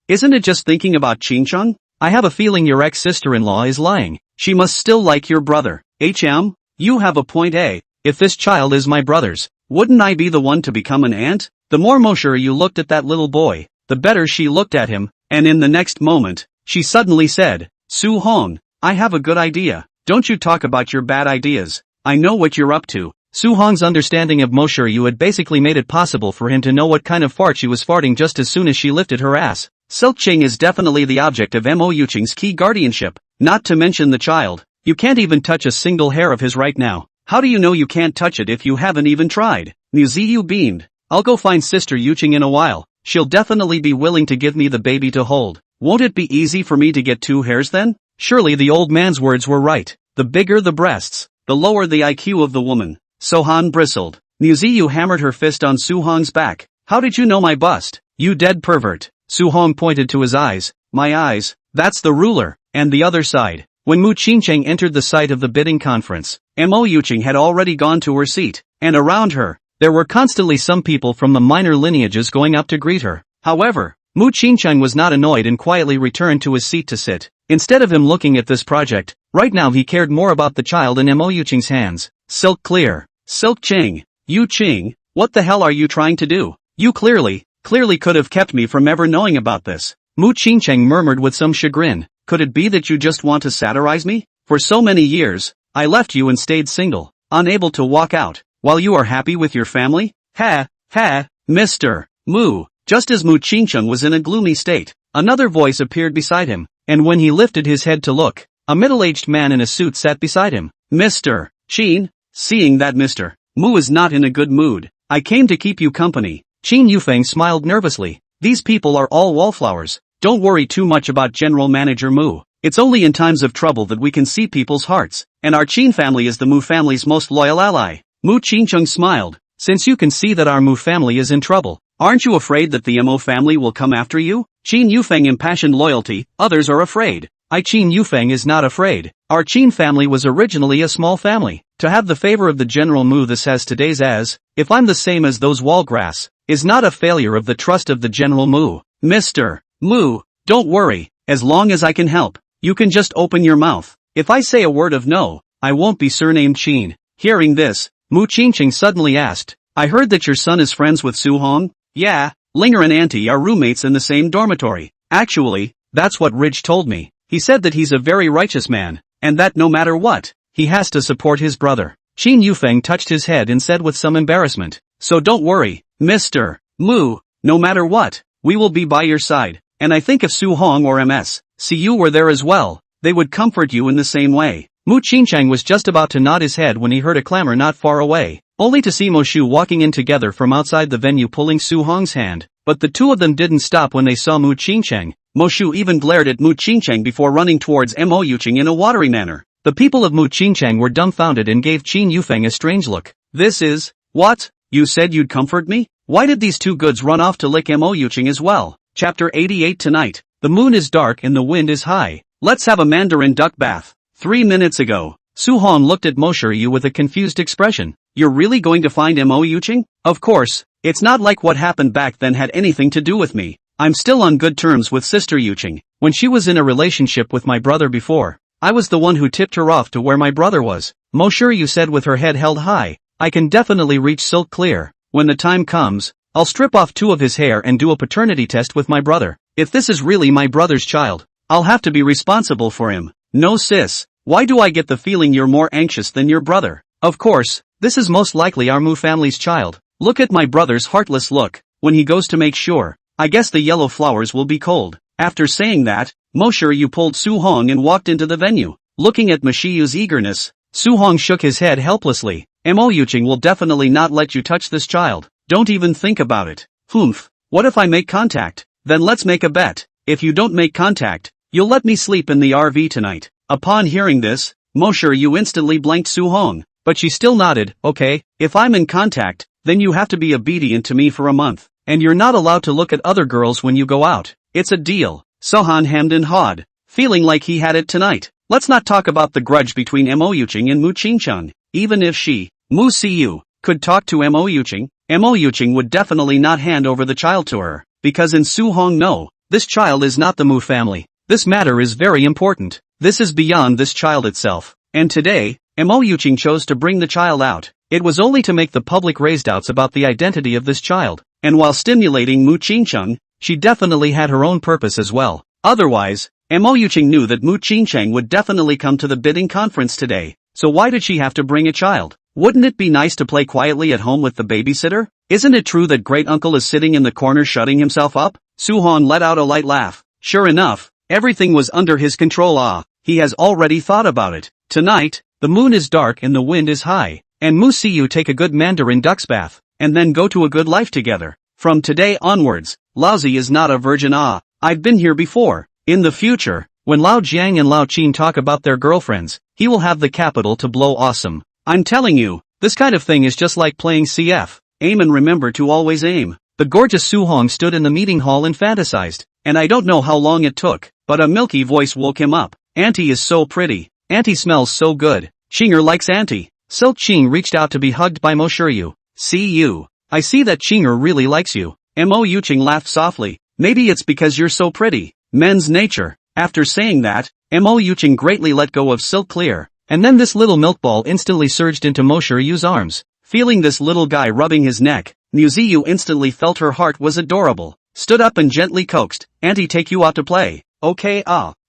isn't it just thinking about Qingcheng? I have a feeling your ex-sister-in-law is lying. She must still like your brother. You have a point. If this child is my brother's, wouldn't I be the one to become an aunt? The more Mo Yu looked at that little boy, the better she looked at him, and in the next moment, she suddenly said, Su Hong, I have a good idea. Don't you talk about your bad ideas. I know what you're up to. Su Hong's understanding of Mo Yu had basically made it possible for him to know what kind of fart she was farting just as soon as she lifted her ass. Silk Cheng is definitely the object of Mo Yuching's key guardianship, not to mention the child. You can't even touch a single hair of his right now. How do you know you can't touch it if you haven't even tried? Muyu beamed. I'll go find Sister Yuching in a while. She'll definitely be willing to give me the baby to hold. Won't it be easy for me to get 2 hairs then? Surely the old man's words were right. The bigger the breasts, the lower the IQ of the woman. Sohan bristled. Muyu hammered her fist on Su Hong's back. How did you know my bust? You dead pervert. Su Hong pointed to his eyes. My eyes, that's the ruler. And the other side. When Mu Qingcheng entered the site of the bidding conference, Mo Yuching had already gone to her seat, and around her, there were constantly some people from the minor lineages going up to greet her. However, Mu Qingcheng was not annoyed and quietly returned to his seat to sit. Instead of him looking at this project, right now he cared more about the child in Mo Yuching's hands. Silk Clear. Silk Cheng. Yu Qing, what the hell are you trying to do? You clearly clearly could have kept me from ever knowing about this. Mu Qingcheng murmured with some chagrin. Could it be that you just want to satirize me? For so many years, I left you and stayed single, unable to walk out, while you are happy with your family? Ha, Mr. Mu. Just as Mu Qingcheng was in a gloomy state, another voice appeared beside him, and when he lifted his head to look, a middle-aged man in a suit sat beside him. Mr. Qin, seeing that Mr. Mu is not in a good mood, I came to keep you company. Qin Yufeng smiled nervously. These people are all wallflowers. Don't worry too much about General Manager Mu. It's only in times of trouble that we can see people's hearts, and our Qin family is the Mu family's most loyal ally. Mu Qingcheng smiled. Since you can see that our Mu family is in trouble, aren't you afraid that the Mo family will come after you? Qin Yufeng impassioned loyalty. Others are afraid. Qin Yufeng is not afraid. Our Qin family was originally a small family. To have the favor of the General Mu this has today's as, if I'm the same as those wall grass, is not a failure of the trust of the General Mu. Mr. Mu, don't worry, as long as I can help, you can just open your mouth. If I say a word of no, I won't be surnamed Qin. Hearing this, Mu Qingcheng suddenly asked, I heard that your son is friends with Su Hong? Yeah, Linger and Auntie are roommates in the same dormitory. Actually, that's what Ridge told me. He said that he's a very righteous man, and that no matter what, he has to support his brother. Qin Yufeng touched his head and said with some embarrassment, so don't worry, Mr. Mu, no matter what, we will be by your side, and I think if Su Hong or MSCU were there as well, they would comfort you in the same way. Mu Qingcheng was just about to nod his head when he heard a clamor not far away, only to see Moshu walking in together from outside the venue pulling Su Hong's hand, but the two of them didn't stop when they saw Mu Qingcheng. Moshu even glared at Mu Qingcheng before running towards Mo Yucheng in a watery manner. The people of Mu Qingcheng were dumbfounded and gave Qin Yufeng a strange look. This is, what? You said you'd comfort me? Why did these two goods run off to lick Mo Yucheng as well? Chapter 88 Tonight. The moon is dark and the wind is high. Let's have a Mandarin duck bath. 3 minutes ago, Su Hong looked at Moshu with a confused expression. You're really going to find Mo Yucheng? Of course, it's not like what happened back then had anything to do with me. I'm still on good terms with Sister Yucheng. When she was in a relationship with my brother before, I was the one who tipped her off to where my brother was. Moshu said with her head held high. I can definitely reach Silk Clear. When the time comes, I'll strip off 2 of his hair and do a paternity test with my brother. If this is really my brother's child, I'll have to be responsible for him. No sis, why do I get the feeling you're more anxious than your brother? Of course, this is most likely our Mu family's child. Look at my brother's heartless look, when he goes to make sure. I guess the yellow flowers will be cold. After saying that, Moshu pulled Su Hong and walked into the venue. Looking at Moshu's eagerness, Su Hong shook his head helplessly. Mo Yucheng will definitely not let you touch this child. Don't even think about it. Humph. What if I make contact? Then let's make a bet. If you don't make contact, you'll let me sleep in the RV tonight. Upon hearing this, Moshu instantly blanked Su Hong, but she still nodded. Okay, if I'm in contact, then you have to be obedient to me for a month, and you're not allowed to look at other girls when you go out. It's a deal. Sohan hemmed and hawed, feeling like he had it tonight. Let's not talk about the grudge between Mo Yucheng and Mu Qingcheng. Even if she, Mu Siyu, could talk to Mo Yucheng would definitely not hand over the child to her, because in Su Hong no, this child is not the Mu family. This matter is very important. This is beyond this child itself. And today, Mo Yucheng chose to bring the child out. It was only to make the public raise doubts about the identity of this child, and while stimulating Mu Qingcheng, she definitely had her own purpose as well. Otherwise, Mo Yucheng knew that Mu Qingcheng would definitely come to the bidding conference today, so why did she have to bring a child? Wouldn't it be nice to play quietly at home with the babysitter? Isn't it true that great uncle is sitting in the corner shutting himself up? Su Hong let out a light laugh. Sure enough, everything was under his control. He has already thought about it. Tonight, the moon is dark and the wind is high, and Mu Siyu take a good Mandarin duck's bath, and then go to a good life together. From today onwards, Laozi is not a virgin. I've been here before. In the future, when Lao Jiang and Lao Qin talk about their girlfriends, he will have the capital to blow awesome. I'm telling you, this kind of thing is just like playing CF. Aim and remember to always aim. The gorgeous Su Hong stood in the meeting hall and fantasized, and I don't know how long it took, but a milky voice woke him up. Auntie is so pretty. Auntie smells so good. Qinger likes Auntie. Silk Qing reached out to be hugged by Moshu. See you. I see that Qinger really likes you. Mo Yucheng laughed softly. Maybe it's because you're so pretty. Men's nature. After saying that, Mo Yucheng greatly let go of Silk Clear, and then this little milk ball instantly surged into Moshu's arms. Feeling this little guy rubbing his neck, Muyu instantly felt her heart was adorable, stood up and gently coaxed, "Auntie, take you out to play." "Okay,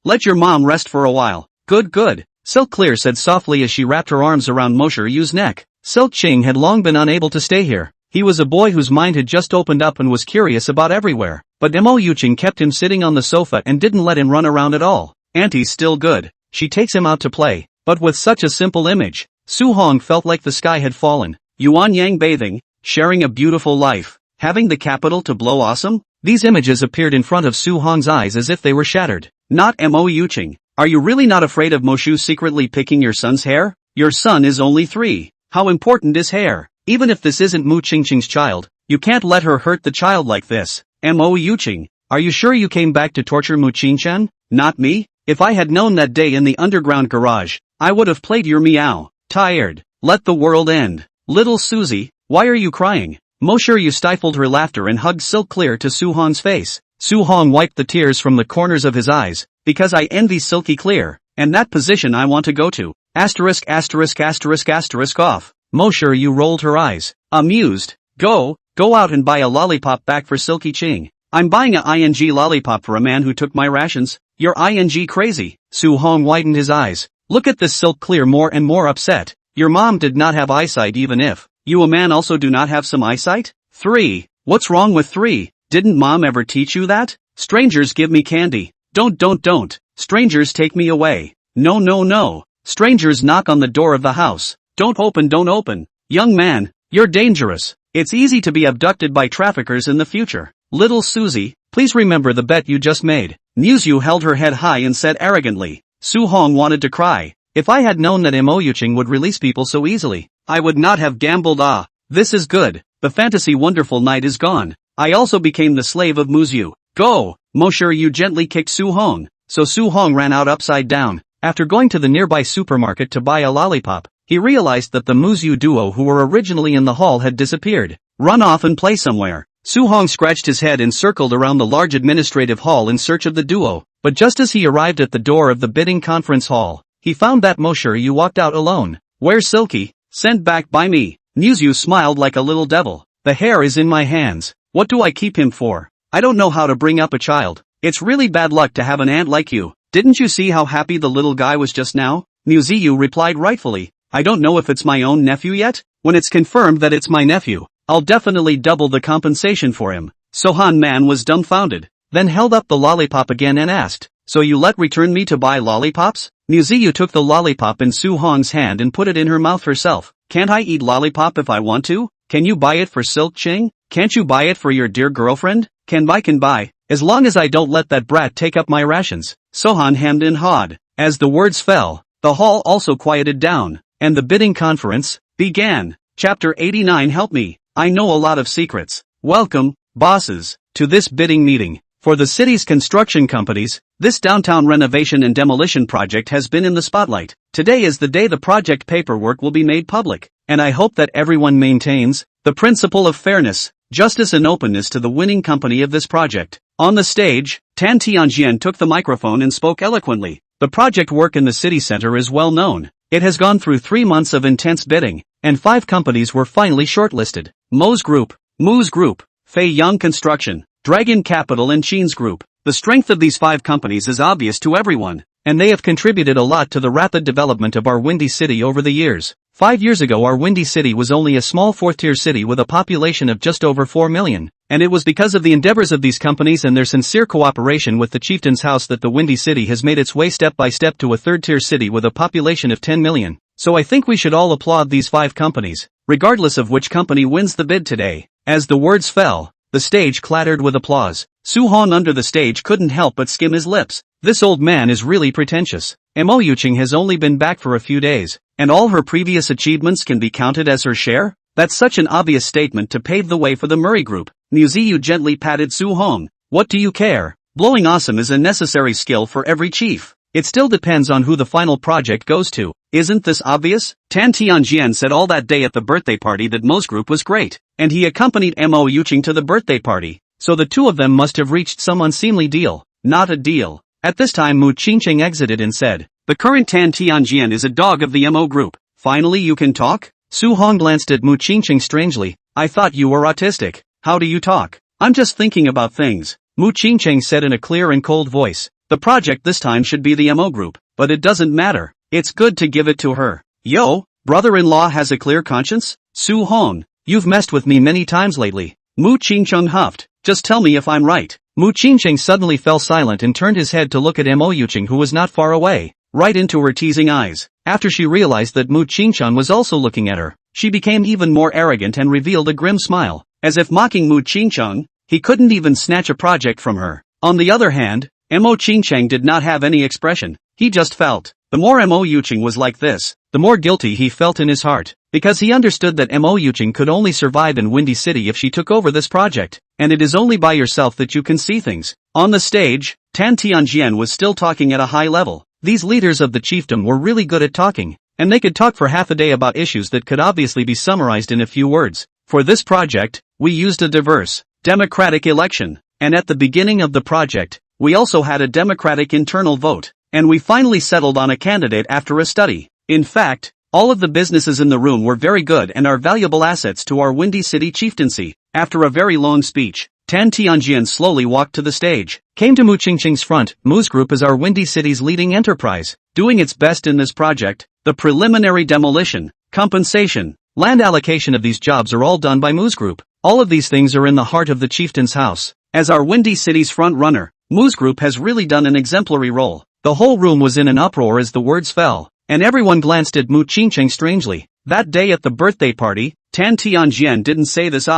let your mom rest for a while." "Good, good," Silk Clear said softly as she wrapped her arms around Yu's neck. Silk Ching had long been unable to stay here. He was a boy whose mind had just opened up and was curious about everywhere, but Yuching kept him sitting on the sofa and didn't let him run around at all. "Auntie's still good. She takes him out to play." But with such a simple image, Su Hong felt like the sky had fallen. Yuan Yang bathing, sharing a beautiful life, having the capital to blow awesome? These images appeared in front of Su Hong's eyes as if they were shattered. "Not Yuching. Are you really not afraid of Moshu secretly picking your son's hair? Your son is only 3. How important is hair? Even if this isn't Mu Qingqing's child, you can't let her hurt the child like this." Yuching, are you sure you came back to torture Mu Qingqian? Not me? If I had known that day in the underground garage, I would have played your meow. Tired. Let the world end. Little Susie, why are you crying? Yu stifled her laughter and hugged Silk Clear to Su Hong's face. Su Hong wiped the tears from the corners of his eyes. "Because I envy Silky Clear, and that position I want to go to." Asterisk asterisk asterisk asterisk off. Yu rolled her eyes. Amused. Go out and buy a lollipop back for Silky Ching." "I'm buying a ing lollipop for a man who took my rations." "You're ing crazy." Su Hong widened his eyes. "Look at this Silk Clear more and more upset. Your mom did not have eyesight even if you a man also do not have some eyesight?" 3. What's wrong with 3? Didn't mom ever teach you that? "Strangers give me candy." Don't. "Strangers take me away." No. "Strangers knock on the door of the house." Don't open. "Young man, you're dangerous. It's easy to be abducted by traffickers in the future." "Little Susie, please remember the bet you just made." Muyu held her head high and said arrogantly. Su Hong wanted to cry. "If I had known that Yuching would release people so easily, I would not have gambled." This is good. The fantasy wonderful night is gone. I also became the slave of Muyu. "Go!" Yu gently kicked Su Hong, so Su Hong ran out upside down. After going to the nearby supermarket to buy a lollipop, he realized that the Muyu duo who were originally in the hall had disappeared. "Run off and play somewhere." Su Hong scratched his head and circled around the large administrative hall in search of the duo, but just as he arrived at the door of the bidding conference hall, he found that Yu walked out alone. "Where's Silky? Sent back by me." Muyu smiled like a little devil. "The hair is in my hands. What do I keep him for? I don't know how to bring up a child. It's really bad luck to have an aunt like you. Didn't you see how happy the little guy was just now?" Muyu replied rightfully. "I don't know if it's my own nephew yet. When it's confirmed that it's my nephew, I'll definitely double the compensation for him." Sohan Man was dumbfounded, then held up the lollipop again and asked, "So you let return me to buy lollipops?" Muyu took the lollipop in Su Hong's hand and put it in her mouth herself. "Can't I eat lollipop if I want to? Can you buy it for Silk Ching? Can't you buy it for your dear girlfriend?" Can buy. As long as I don't let that brat take up my rations." Sohan hemmed and hawed. As the words fell, the hall also quieted down, and the bidding conference began. Chapter 89. Help me. I know a lot of secrets. Welcome, bosses, to this bidding meeting. For the city's construction companies, this downtown renovation and demolition project has been in the spotlight. Today is the day the project paperwork will be made public, and I hope that everyone maintains the principle of fairness, justice and openness to the winning company of this project. On the stage, Tan Tianjian took the microphone and spoke eloquently. The project work in the city center is well known. It has gone through 3 months of intense bidding, and 5 companies were finally shortlisted. Mo's Group, Mu's Group, Fei Young Construction, Dragon Capital and Sheen's Group. The strength of these 5 companies is obvious to everyone, and they have contributed a lot to the rapid development of our Windy City over the years. 5 years ago our Windy City was only a small 4th-tier city with a population of just over 4 million, and it was because of the endeavors of these companies and their sincere cooperation with the chieftain's house that the Windy City has made its way step by step to a 3rd-tier city with a population of 10 million. So I think we should all applaud these 5 companies, regardless of which company wins the bid today. As the words fell, the stage clattered with applause. Su Hong under the stage couldn't help but skim his lips. This old man is really pretentious. Yuching has only been back for a few days, and all her previous achievements can be counted as her share? That's such an obvious statement to pave the way for the Murray Group. Muyu gently patted Su Hong. What do you care? Blowing awesome is a necessary skill for every chief. It still depends on who the final project goes to. Isn't this obvious? Tan Tianjian said all that day at the birthday party that Mo's Group was great, and he accompanied Yuching to the birthday party, so the two of them must have reached some unseemly deal. Not a deal. At this time Mu Qingqing exited and said, "The current Tan Tianjian is a dog of the Mo Group. Finally you can talk?" Su Hong glanced at Mu Qingqing strangely. I thought you were autistic. How do you talk? I'm just thinking about things, Mu Qingqing said in a clear and cold voice. The project this time should be the MO group, but it doesn't matter. It's good to give it to her. Yo, brother-in-law has a clear conscience? Su Hong, you've messed with me many times lately. Mu Qingqing huffed. Just tell me if I'm right. Mu Qingqing suddenly fell silent and turned his head to look at Mo Yuqing, who was not far away, right into her teasing eyes. After she realized that Mu Qingqing was also looking at her, she became even more arrogant and revealed a grim smile. As if mocking Mu Qingqing, he couldn't even snatch a project from her. On the other hand, Mo Qingqing did not have any expression. He just felt. The more Mo Yuqing was like this, the more guilty he felt in his heart, because he understood that Mo Yuqing could only survive in Windy City if she took over this project, and it is only by yourself that you can see things. On the stage, Tan Tianjian was still talking at a high level. These leaders of the chiefdom were really good at talking, and they could talk for half a day about issues that could obviously be summarized in a few words. For this project, we used a diverse, democratic election, and at the beginning of the project, we also had a democratic internal vote, and we finally settled on a candidate after a study. In fact, all of the businesses in the room were very good and are valuable assets to our Windy City chieftaincy. After a very long speech, Tan Tianjian slowly walked to the stage, came to Mu Qingqing's front. Mu's group is our Windy City's leading enterprise, doing its best in this project. The preliminary demolition, compensation, land allocation of these jobs are all done by Mu's group. All of these things are in the heart of the chieftain's house. As our Windy City's front runner, Mu's group has really done an exemplary role. The whole room was in an uproar as the words fell, and everyone glanced at Mu Qingqing strangely. That day at the birthday party, Tan Tianjian didn't say this.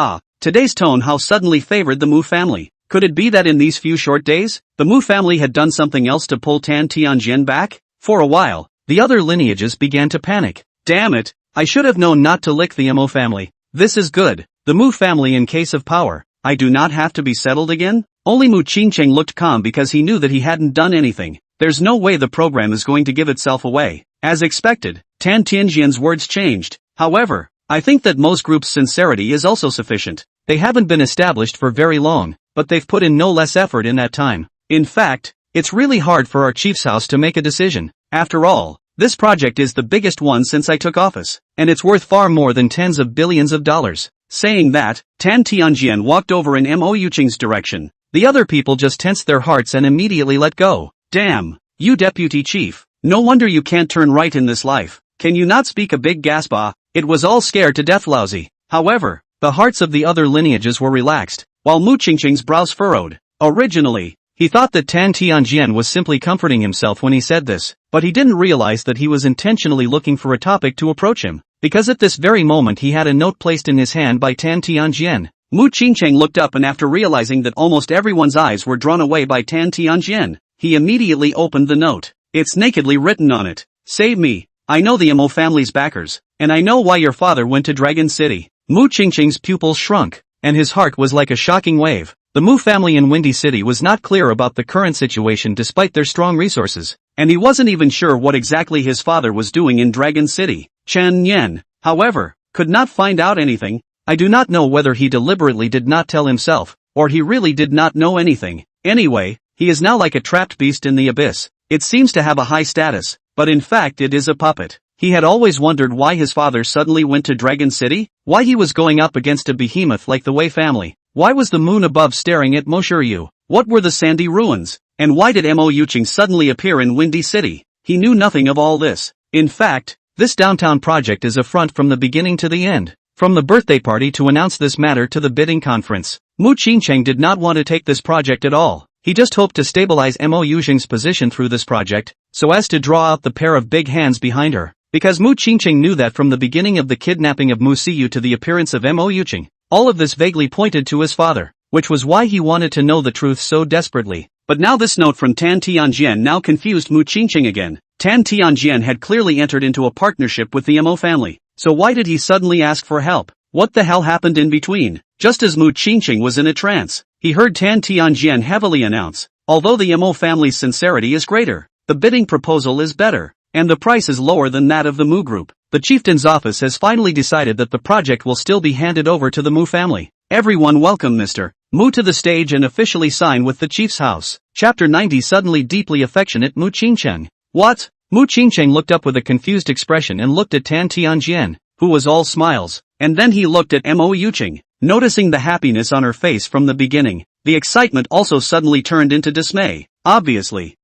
Today's tone how suddenly favored the Mu family. Could it be that in these few short days, the Mu family had done something else to pull Tan Tianjian back? For a while, the other lineages began to panic. Damn it, I should have known not to lick the Mo family. This is good. The Mu family in case of power. I do not have to be settled again? Only Mu Qingqing looked calm because he knew that he hadn't done anything. There's no way the program is going to give itself away. As expected, Tan Tianjian's words changed. However, I think that most groups' sincerity is also sufficient. They haven't been established for very long, but they've put in no less effort in that time. In fact, it's really hard for our chief's house to make a decision. After all, this project is the biggest one since I took office, and it's worth far more than tens of billions of dollars. Saying that, Tan Tianjian walked over in Mo Yuqing's direction. The other people just tensed their hearts and immediately let go. Damn, you deputy chief. No wonder you can't turn right in this life. Can you not speak? A big gasp. It was all scared to death lousy. However, the hearts of the other lineages were relaxed, while Mu Qingqing's brows furrowed. Originally, he thought that Tan Tianjian was simply comforting himself when he said this, but he didn't realize that he was intentionally looking for a topic to approach him, because at this very moment he had a note placed in his hand by Tan Tianjian. Mu Qingqing looked up, and after realizing that almost everyone's eyes were drawn away by Tan Tianjian, he immediately opened the note. It's nakedly written on it. Save me. I know the Mo family's backers, and I know why your father went to Dragon City. Mu Qingqing's pupils shrunk, and his heart was like a shocking wave. The Mu family in Windy City was not clear about the current situation despite their strong resources, and he wasn't even sure what exactly his father was doing in Dragon City. Chen Yan, however, could not find out anything. I do not know whether he deliberately did not tell himself, or he really did not know anything. Anyway, he is now like a trapped beast in the abyss. It seems to have a high status, but in fact it is a puppet. He had always wondered why his father suddenly went to Dragon City, why he was going up against a behemoth like the Wei family, why was the moon above staring at Moshiryu, what were the sandy ruins, and why did Mo Yuqing suddenly appear in Windy City? He knew nothing of all this. In fact, this downtown project is a front from the beginning to the end. From the birthday party to announce this matter to the bidding conference, Mu Qingqing did not want to take this project at all. He just hoped to stabilize Mo Yuqing's position through this project, so as to draw out the pair of big hands behind her. Because Mu Qingqing knew that from the beginning of the kidnapping of Muyu to the appearance of Mo Yuqing, all of this vaguely pointed to his father, which was why he wanted to know the truth so desperately. But now this note from Tan Tianjian now confused Mu Qingqing again. Tan Tianjian had clearly entered into a partnership with the Mo family, so why did he suddenly ask for help? What the hell happened in between? Just as Mu Qingqing was in a trance, he heard Tan Tianjian heavily announce, although the Mo family's sincerity is greater, the bidding proposal is better, and the price is lower than that of the Mu group. The chieftain's office has finally decided that the project will still be handed over to the Mu family. Everyone welcome Mr. Mu to the stage and officially sign with the chief's house. Chapter 90. Suddenly deeply affectionate Mu Qingqing. What? Mu Qingqing looked up with a confused expression and looked at Tan Tianjian, who was all smiles, and then he looked at Mo Yuching, noticing the happiness on her face from the beginning. The excitement also suddenly turned into dismay. Obviously,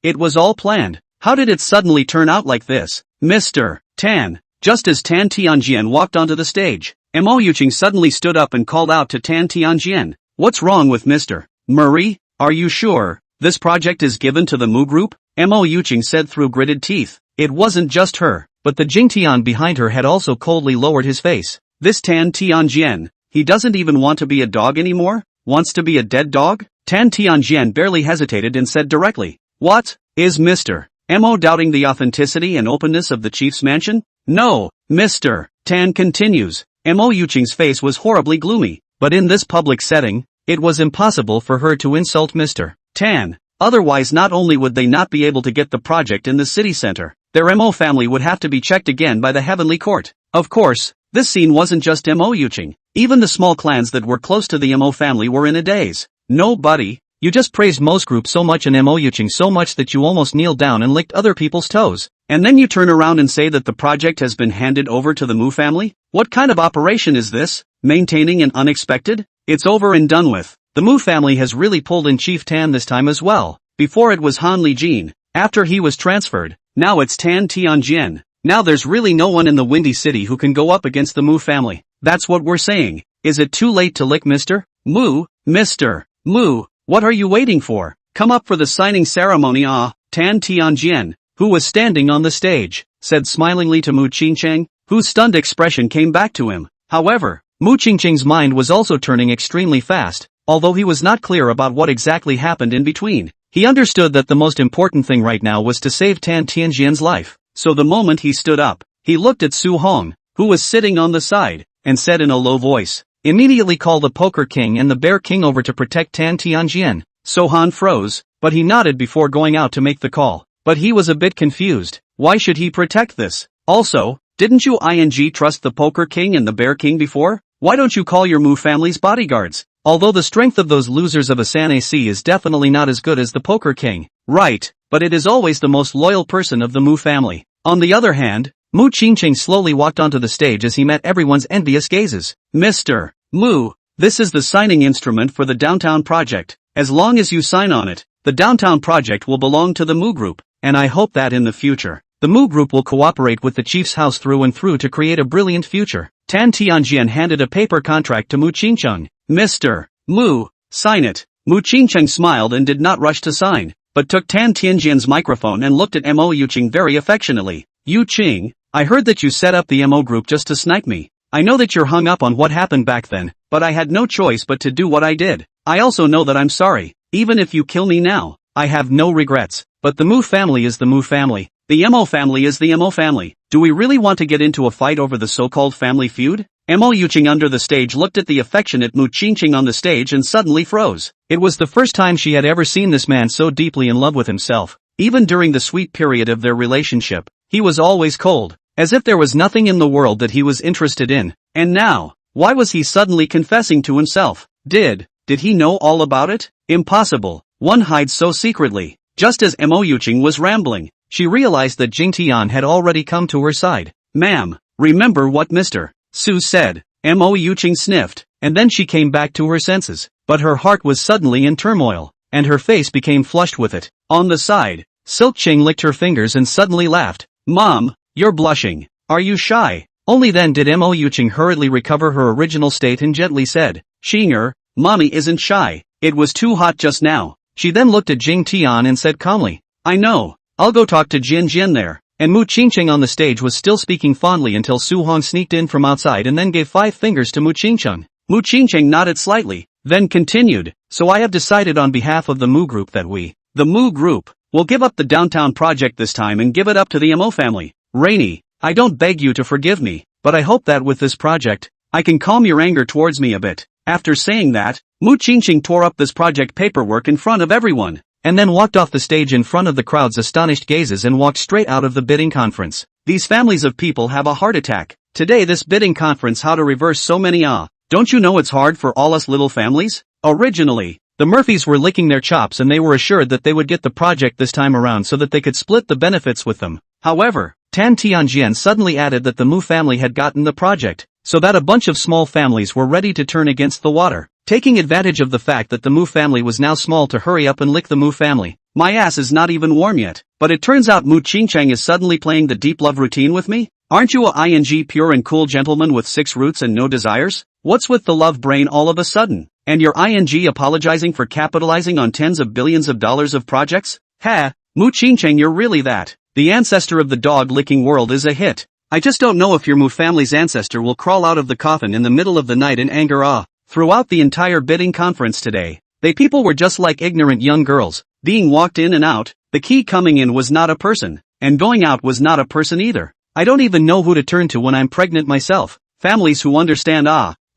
it was all planned. How did it suddenly turn out like this? Mr. Tan. Just as Tan Tianjian walked onto the stage, Mo Yuching suddenly stood up and called out to Tan Tianjian. What's wrong with Mr. Murray? Are you sure this project is given to the Mu group? Mo Yuching said through gritted teeth. It wasn't just her, but the Jingtian behind her had also coldly lowered his face. This Tan Tianjian, he doesn't even want to be a dog anymore? Wants to be a dead dog? Tan Tianjian barely hesitated and said directly. What? Is Mr. Mo doubting the authenticity and openness of the chief's mansion? No, Mr. Tan continues. Mo Yuching's face was horribly gloomy, but in this public setting, it was impossible for her to insult Mr. Tan. Otherwise not only would they not be able to get the project in the city center, their Mo family would have to be checked again by the heavenly court. Of course, this scene wasn't just Mo Yuching. Even the small clans that were close to the Mo family were in a daze. No buddy, you just praised Mo's group so much and Mo Yuching so much that you almost kneeled down and licked other people's toes. And then you turn around and say that the project has been handed over to the Mu family? What kind of operation is this? Maintaining an unexpected? It's over and done with. The Mu family has really pulled in Chief Tan this time as well. Before it was Han Lijin. After he was transferred, now it's Tan Tianjian. Now there's really no one in the Windy City who can go up against the Mu family. That's what we're saying. Is it too late to lick Mr. Mu? Mr. Mu, what are you waiting for? Come up for the signing ceremony. Tan Tianjian, who was standing on the stage, said smilingly to Mu Qingcheng, whose stunned expression came back to him. However, Mu Qingcheng's mind was also turning extremely fast, although he was not clear about what exactly happened in between. He understood that the most important thing right now was to save Tan Tianjian's life. So the moment he stood up, he looked at Su Hong, who was sitting on the side, and said in a low voice, immediately call the Poker King and the Bear King over to protect Tan Tianjian. So Han froze, but he nodded before going out to make the call. But he was a bit confused. Why should he protect this? Also, didn't you trust the Poker King and the Bear King before? Why don't you call your Mu family's bodyguards? Although the strength of those losers of a San AC is definitely not as good as the Poker King. Right, but it is always the most loyal person of the Mu family. On the other hand, Mu Qingcheng slowly walked onto the stage as he met everyone's envious gazes. Mr. Mu, this is the signing instrument for the downtown project. As long as you sign on it, the downtown project will belong to the Mu group, and I hope that in the future, the Mu group will cooperate with the chief's house through and through to create a brilliant future. Tan Tianjian handed a paper contract to Mu Qingcheng. Mr. Mu, sign it. Mu Qingcheng smiled and did not rush to sign, but took Tan Tianjian's microphone and looked at Mo Yuching very affectionately. Yuching, I heard that you set up the Mo group just to snipe me. I know that you're hung up on what happened back then, but I had no choice but to do what I did. I also know that I'm sorry. Even if you kill me now, I have no regrets. But the Mu family is the Mu family. The Mo family is the Mo family. Do we really want to get into a fight over the so-called family feud? Mo Yuching under the stage looked at the affectionate Mu Qingcheng on the stage and suddenly froze. It was the first time she had ever seen this man so deeply in love with himself. Even during the sweet period of their relationship, he was always cold, as if there was nothing in the world that he was interested in. And now, why was he suddenly confessing to himself? Did he know all about it? Impossible. One hides so secretly. Just as Mo Yuching was rambling, she realized that Jing Tian had already come to her side. Ma'am, remember what Mr. Su said. Mo Yuching sniffed, and then she came back to her senses, but her heart was suddenly in turmoil, and her face became flushed with it. On the side, Silk Ching licked her fingers and suddenly laughed. Mom, you're blushing. Are you shy? Only then did Mo Yuching hurriedly recover her original state and gently said, Xinger, Mommy isn't shy. It was too hot just now. She then looked at Jing Tian and said calmly, I know. I'll go talk to Jian Jian there. And Mu Qingcheng on the stage was still speaking fondly until Su Hong sneaked in from outside and then gave 5 fingers to Mu Qingcheng. Mu Qingcheng nodded slightly, then continued, so I have decided on behalf of the Mu group that we, the Mu group, will give up the downtown project this time and give it up to the Mo family. Rainy, I don't beg you to forgive me, but I hope that with this project, I can calm your anger towards me a bit. After saying that, Mu Qingcheng tore up this project paperwork in front of everyone, and then walked off the stage in front of the crowd's astonished gazes and walked straight out of the bidding conference. These families of people have a heart attack. Today this bidding conference how to reverse so many don't you know it's hard for all us little families? Originally, the Murphys were licking their chops and they were assured that they would get the project this time around so that they could split the benefits with them. However, Tan Tianjian suddenly added that the Mu family had gotten the project, so that a bunch of small families were ready to turn against the water, taking advantage of the fact that the Mu family was now small to hurry up and lick the Mu family. My ass is not even warm yet, but it turns out Mu Qingchang is suddenly playing the deep love routine with me? Aren't you a ing pure and cool gentleman with 6 roots and no desires? What's with the love brain all of a sudden? And your ing apologizing for capitalizing on tens of billions of dollars of projects? Ha, Mu Qingchang, you're really that. The ancestor of the dog-licking world is a hit. I just don't know if your Mu family's ancestor will crawl out of the coffin in the middle of the night in anger. Throughout the entire bidding conference today, they people were just like ignorant young girls, being walked in and out. The key coming in was not a person, and going out was not a person either. I don't even know who to turn to when I'm pregnant myself. Families who understand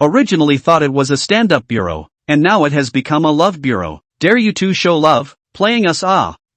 originally thought it was a stand-up bureau, and now it has become a love bureau. Dare you two show love, playing us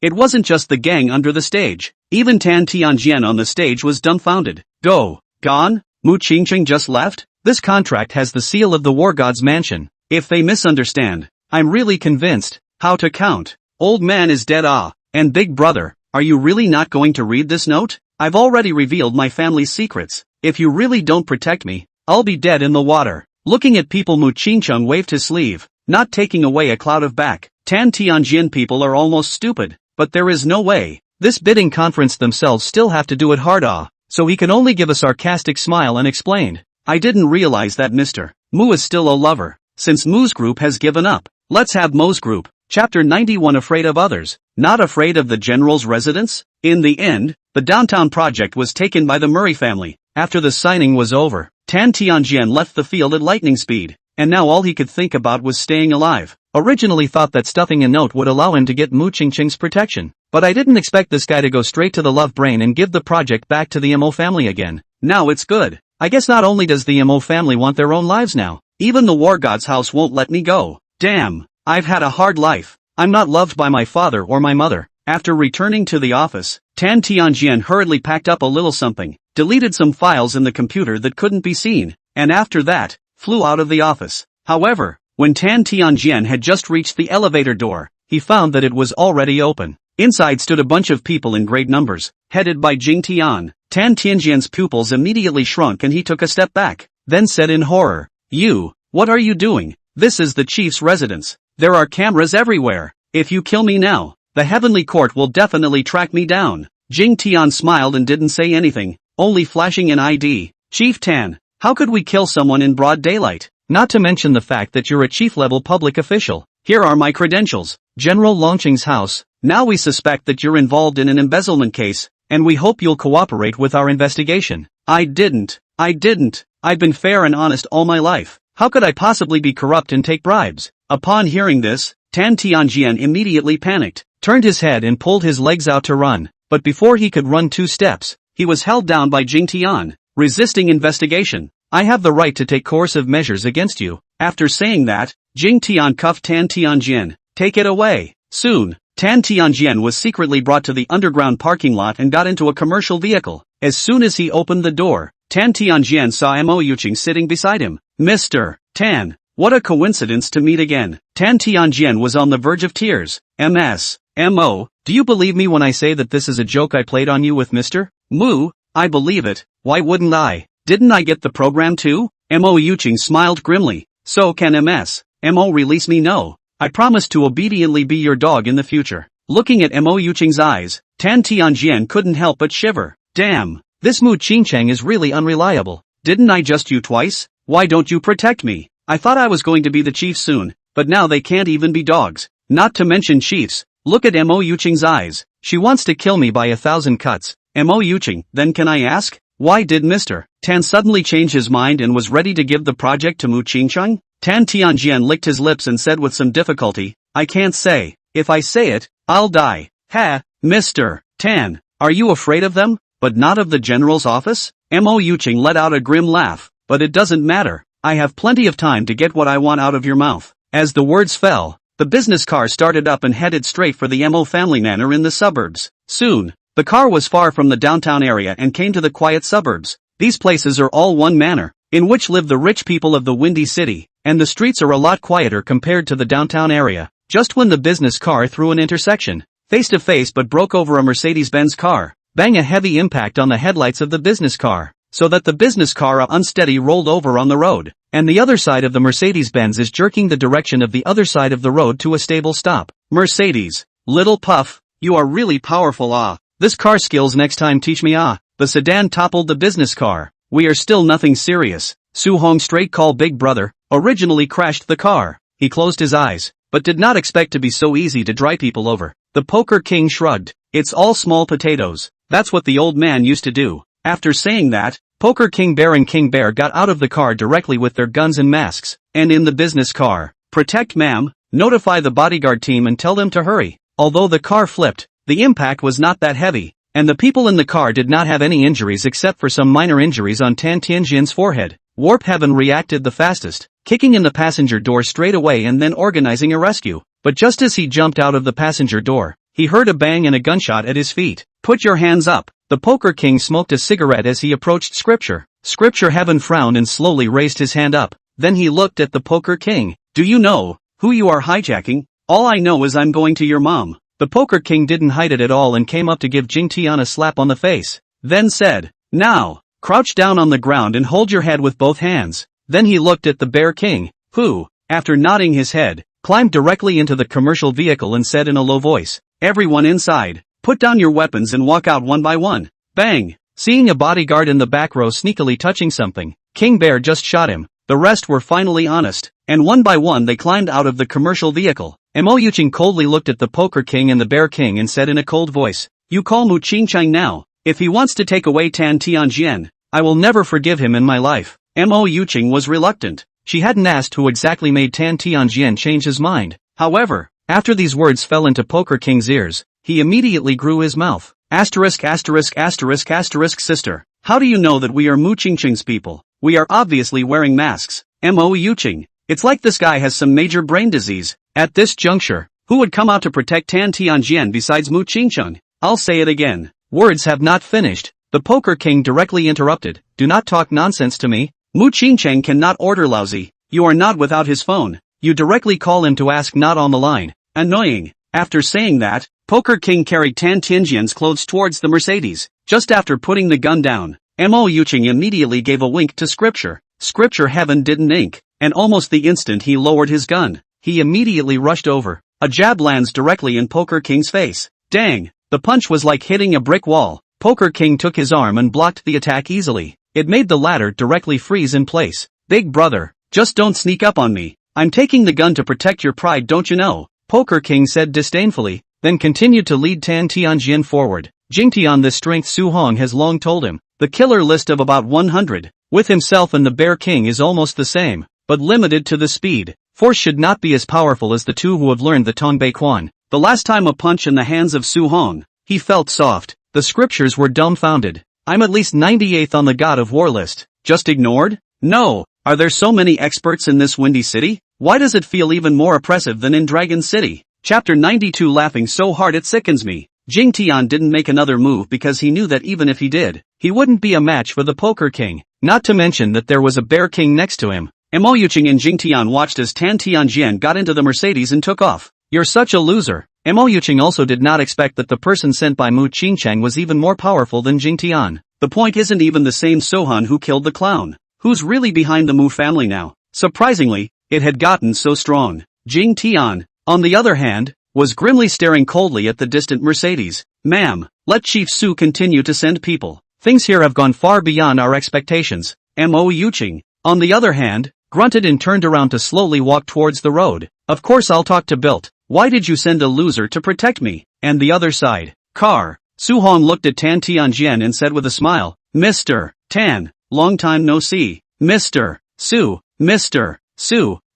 It wasn't just the gang under the stage. Even Tan Tianjian on the stage was dumbfounded. Gone? Mu Qingchang just left? This contract has the seal of the war god's mansion. If they misunderstand, I'm really convinced. How to count? Old man is dead And big brother, are you really not going to read this note? I've already revealed my family's secrets. If you really don't protect me, I'll be dead in the water. Looking at people, Mu Qingchang waved his sleeve, not taking away a cloud of back. Tan Tianjian people are almost stupid. But there is no way. This bidding conference themselves still have to do it hard so he can only give a sarcastic smile and explained. I didn't realize that Mr. Mu is still a lover. Since Mu's group has given up, let's have Mo's group. Chapter 91. Afraid of others, not afraid of the general's residence? In the end, the downtown project was taken by the Murray family. After the signing was over, Tan Tianjian left the field at lightning speed, and now all he could think about was staying alive. Originally thought that stuffing a note would allow him to get Mu Qingchang's protection, but I didn't expect this guy to go straight to the love brain and give the project back to the Mo family again. Now it's good. I guess not only does the Mo family want their own lives now, even the war god's house won't let me go. Damn, I've had a hard life. I'm not loved by my father or my mother. After returning to the office, Tan Tianjian hurriedly packed up a little something, deleted some files in the computer that couldn't be seen, and after that, flew out of the office. However, when Tan Tianjian had just reached the elevator door, he found that it was already open. Inside stood a bunch of people in great numbers, headed by Jing Tian. Tan Tianjian's pupils immediately shrunk and he took a step back, then said in horror, "You, what are you doing? This is the chief's residence. There are cameras everywhere. If you kill me now, the heavenly court will definitely track me down." Jing Tian smiled and didn't say anything, only flashing an ID. "Chief Tan, how could we kill someone in broad daylight? Not to mention the fact that you're a chief-level public official. Here are my credentials. General Longqing's house. Now we suspect that you're involved in an embezzlement case, and we hope you'll cooperate with our investigation." I didn't. I've been fair and honest all my life. How could I possibly be corrupt and take bribes? Upon hearing this, Tan Tianjian immediately panicked, turned his head and pulled his legs out to run, but before he could run 2 steps, he was held down by Jing Tian. "Resisting investigation. I have the right to take coercive measures against you." After saying that, Jing Tian cuffed Tan Tianjian. "Take it away." Soon, Tan Tianjian was secretly brought to the underground parking lot and got into a commercial vehicle. As soon as he opened the door, Tan Tianjian saw Mo Yuqing sitting beside him. "Mr. Tan, what a coincidence to meet again." Tan Tianjian was on the verge of tears. Mo, do you believe me when I say that this is a joke I played on you with Mr. Mu? I believe it. Why wouldn't I? Didn't I get the program too? Mo Yuqing smiled grimly. "So can Mo release me? No. I promise to obediently be your dog in the future." Looking at Mo Yuqing's eyes, Tan Tianjian couldn't help but shiver. Damn, this Mu Qingchang is really unreliable. Didn't I just you twice? Why don't you protect me? I thought I was going to be the chief soon, but now they can't even be dogs. Not to mention chiefs. Look at Mo Yuqing's eyes. She wants to kill me by 1,000 cuts. Mo Yuqing, then can I ask, why did Mr. Tan suddenly change his mind and was ready to give the project to Mu Qingchang? Tan Tianjian licked his lips and said with some difficulty, "I can't say. If I say it, I'll die." "Ha, Mr. Tan, are you afraid of them, but not of the general's office?" Mo Yuqing let out a grim laugh. "But it doesn't matter. I have plenty of time to get what I want out of your mouth." As the words fell, the business car started up and headed straight for the Mo family manor in the suburbs. Soon, the car was far from the downtown area and came to the quiet suburbs. These places are all one manor, in which live the rich people of the Windy City, and the streets are a lot quieter compared to the downtown area. Just when the business car threw an intersection, face to face but broke over a Mercedes-Benz car, bang a heavy impact on the headlights of the business car, so that the business car unsteady rolled over on the road, and the other side of the Mercedes-Benz is jerking the direction of the other side of the road to a stable stop. Mercedes, little puff, you are really powerful This car skills next time teach me The sedan toppled the business car. We are still nothing serious. Su-hong straight call big brother, originally crashed the car. He closed his eyes, but did not expect to be so easy to dry people over. The Poker King shrugged. It's all small potatoes. That's what the old man used to do. After saying that, Poker King Bear and King Bear got out of the car directly with their guns and masks, and in the business car. Protect ma'am, notify the bodyguard team and tell them to hurry. Although the car flipped, the impact was not that heavy, and the people in the car did not have any injuries except for some minor injuries on Tan Tianjian's forehead. Warp Heaven reacted the fastest, kicking in the passenger door straight away and then organizing a rescue. But just as he jumped out of the passenger door, he heard a bang and a gunshot at his feet. Put your hands up. The Poker King smoked a cigarette as he approached Scripture. Scripture Heaven frowned and slowly raised his hand up. Then he looked at the Poker King. Do you know who you are hijacking? All I know is I'm going to your mom. The Poker King didn't hide it at all and came up to give Jing Tian a slap on the face. Then said, now, crouch down on the ground and hold your head with both hands. Then he looked at the Bear King, who, after nodding his head, climbed directly into the commercial vehicle and said in a low voice, everyone inside, put down your weapons and walk out one by one. Bang! Seeing a bodyguard in the back row sneakily touching something, King Bear just shot him. The rest were finally honest, and one by one they climbed out of the commercial vehicle. Mo Yuqing coldly looked at the Poker King and the Bear King and said in a cold voice, you call Mu Qingchang now. If he wants to take away Tan Tianjian, I will never forgive him in my life. Mo Yuqing was reluctant. She hadn't asked who exactly made Tan Tianjian change his mind. However, after these words fell into Poker King's ears, he immediately grew his mouth. Asterisk asterisk asterisk asterisk sister. How do you know that we are Mu Qingchang's people? We are obviously wearing masks. Mo Yuqing. It's like this guy has some major brain disease. At this juncture, who would come out to protect Tan Tianjian besides Mu Qingchang? I'll say it again. Words have not finished. The Poker King directly interrupted. Do not talk nonsense to me. Mu Qingchang cannot order lousy. You are not without his phone. You directly call him to ask not on the line. Annoying. After saying that, Poker King carried Tan Tianjian's clothes towards the Mercedes. Just after putting the gun down, Mo Yuqing immediately gave a wink to Scripture. Scripture Heaven didn't ink, and almost the instant he lowered his gun, he immediately rushed over. A jab lands directly in Poker King's face. Dang! The punch was like hitting a brick wall. Poker King took his arm and blocked the attack easily. It made the latter directly freeze in place. Big brother, just don't sneak up on me. I'm taking the gun to protect your pride, don't you know? Poker King said disdainfully, then continued to lead Tan Tianjian forward. Jingtian, this strength Su-hong has long told him. The killer list of about 100, with himself and the Bear King is almost the same, but limited to the speed. Force should not be as powerful as the two who have learned the Tongbei Quan. The last time a punch in the hands of Su-hong, he felt soft. The scriptures were dumbfounded. I'm at least 98th on the God of War list. Just ignored? No. Are there so many experts in this windy city? Why does it feel even more oppressive than in Dragon City? Chapter 92. Laughing so hard it sickens me. Jing Tian didn't make another move because he knew that even if he did, he wouldn't be a match for the Poker King. Not to mention that there was a Bear King next to him. Mo Yuqing and Jing Tian watched as Tan Tianjian got into the Mercedes and took off. You're such a loser. Mo Yuqing also did not expect that the person sent by Mu Qingchang was even more powerful than Jing Tian. The point isn't even the same Sohan who killed the clown. Who's really behind the Mu family now? Surprisingly, it had gotten so strong. Jing Tian, on the other hand, was grimly staring coldly at the distant Mercedes. Ma'am, let Chief Su continue to send people. Things here have gone far beyond our expectations. Mo Yuqing, on the other hand, grunted and turned around to slowly walk towards the road. Of course I'll talk to Bilt. Why did you send a loser to protect me? And the other side. Car. Su-hong looked at Tan Tianjian and said with a smile, Mr. Tan, long time no see. Mr. Su,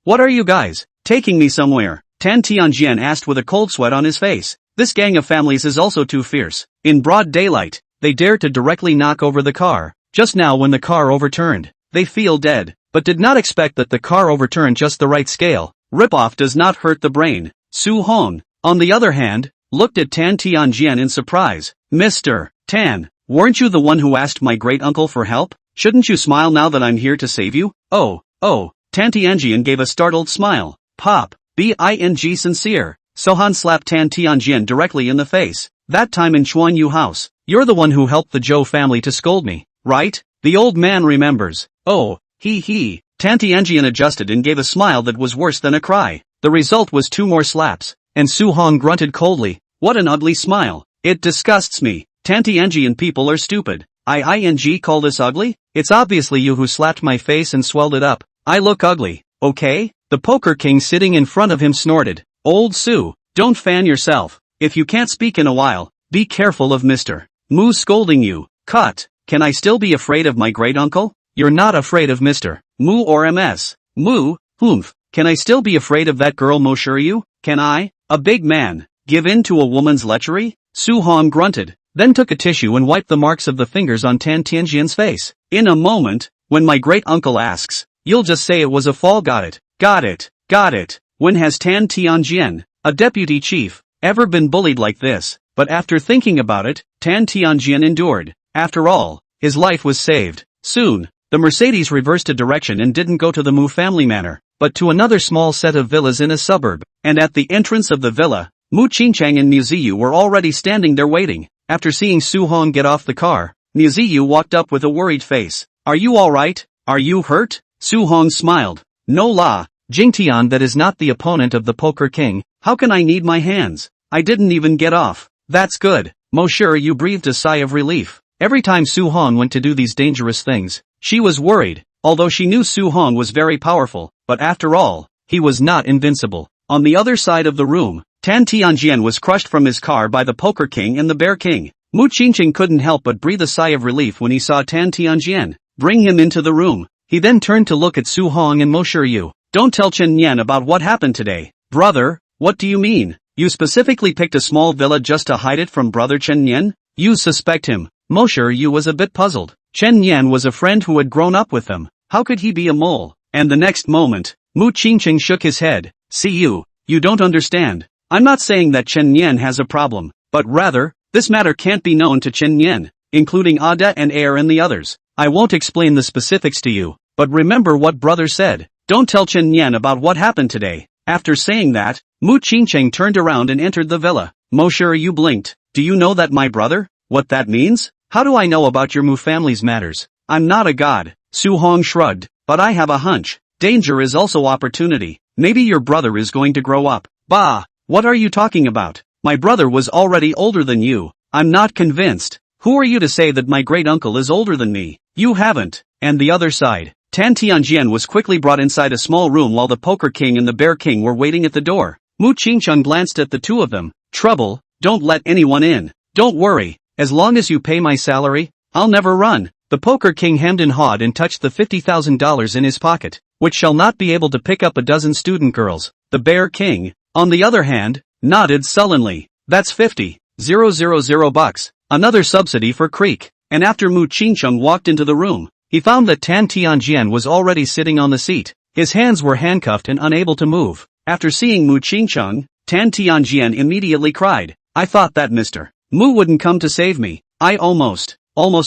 what are you guys, taking me somewhere? Tan Tianjian asked with a cold sweat on his face. This gang of families is also too fierce. In broad daylight, they dared to directly knock over the car. Just now when the car overturned, they feel dead, but did not expect that the car overturned just the right scale. Ripoff does not hurt the brain. Su-hong, on the other hand, looked at Tan Tianjian in surprise. Mr. Tan, weren't you the one who asked my great-uncle for help? Shouldn't you smile now that I'm here to save you? Oh, Tan Tianjian gave a startled smile. Pop, Bing sincere. Sohan slapped Tan Tianjian directly in the face. That time in Chuan Yu house. You're the one who helped the Zhou family to scold me, right? The old man remembers. Oh, he. Tan Tianjian adjusted and gave a smile that was worse than a cry. The result was 2 more slaps, and Su Hong grunted coldly. What an ugly smile. It disgusts me. Tan Tianjian people are stupid. I call this ugly? It's obviously you who slapped my face and swelled it up. I look ugly, okay? The poker king sitting in front of him snorted. Old Su, don't fan yourself. If you can't speak in a while, be careful of Mr. Mu scolding you. Cut. Can I still be afraid of my great uncle? You're not afraid of Mr. Mu or MS. Mu, humph. Can I still be afraid of that girl Mo Shiryu? Can I, a big man, give in to a woman's lechery? Su Hong grunted, then took a tissue and wiped the marks of the fingers on Tan Tianjian's face. In a moment, when my great uncle asks, you'll just say it was a fall. Got it. Got it. When has Tan Tianjian, a deputy chief, ever been bullied like this? But after thinking about it, Tan Tianjian endured. After all, his life was saved. Soon, the Mercedes reversed a direction and didn't go to the Mu family manor, but to another small set of villas in a suburb. And at the entrance of the villa, Mu Qingchang and Muyu were already standing there waiting. After seeing Su Hong get off the car, Muyu walked up with a worried face. Are you alright? Are you hurt? Su Hong smiled. No la, Jingtian, that is not the opponent of the poker king. How can I need my hands? I didn't even get off. That's good. Mo Shiryu breathed a sigh of relief. Every time Su Hong went to do these dangerous things, she was worried, although she knew Su Hong was very powerful, but after all, he was not invincible. On the other side of the room, Tan Tianjian was crushed from his car by the Poker King and the Bear King. Mu Qingcheng couldn't help but breathe a sigh of relief when he saw Tan Tianjian bring him into the room. He then turned to look at Su Hong and Mo Shiryu. Don't tell Chen Yan about what happened today. Brother, what do you mean? You specifically picked a small villa just to hide it from brother Chen Yan? You suspect him. Mo Shiryu was a bit puzzled. Chen Yan was a friend who had grown up with them. How could he be a mole? And the next moment, Mu Qingcheng shook his head. See you don't understand. I'm not saying that Chen Yan has a problem, but rather, this matter can't be known to Chen Yan, including Ada and Air and the others. I won't explain the specifics to you, but remember what brother said. Don't tell Chen Yan about what happened today. After saying that, Mu Qingcheng turned around and entered the villa. Mo Shiryu blinked. Do you know that my brother? What that means? How do I know about your Mu family's matters? I'm not a god. Su Hong shrugged. But I have a hunch. Danger is also opportunity. Maybe your brother is going to grow up. Bah! What are you talking about? My brother was already older than you. I'm not convinced. Who are you to say that my great uncle is older than me? You haven't. And the other side. Tan Tianjian was quickly brought inside a small room while the Poker King and the Bear King were waiting at the door. Mu Qingcheng glanced at the two of them. Trouble? Don't let anyone in. Don't worry. As long as you pay my salary, I'll never run. The Poker King hemmed and hawed and touched the $50,000 in his pocket, which shall not be able to pick up a dozen student girls. The Bear King, on the other hand, nodded sullenly. That's 50,000 bucks. Another subsidy for Creek. And after Mu Qingcheng walked into the room, he found that Tan Tianjian was already sitting on the seat. His hands were handcuffed and unable to move. After seeing Mu Qingcheng, Tan Tianjian immediately cried. I thought that Mr. Mu wouldn't come to save me. I almost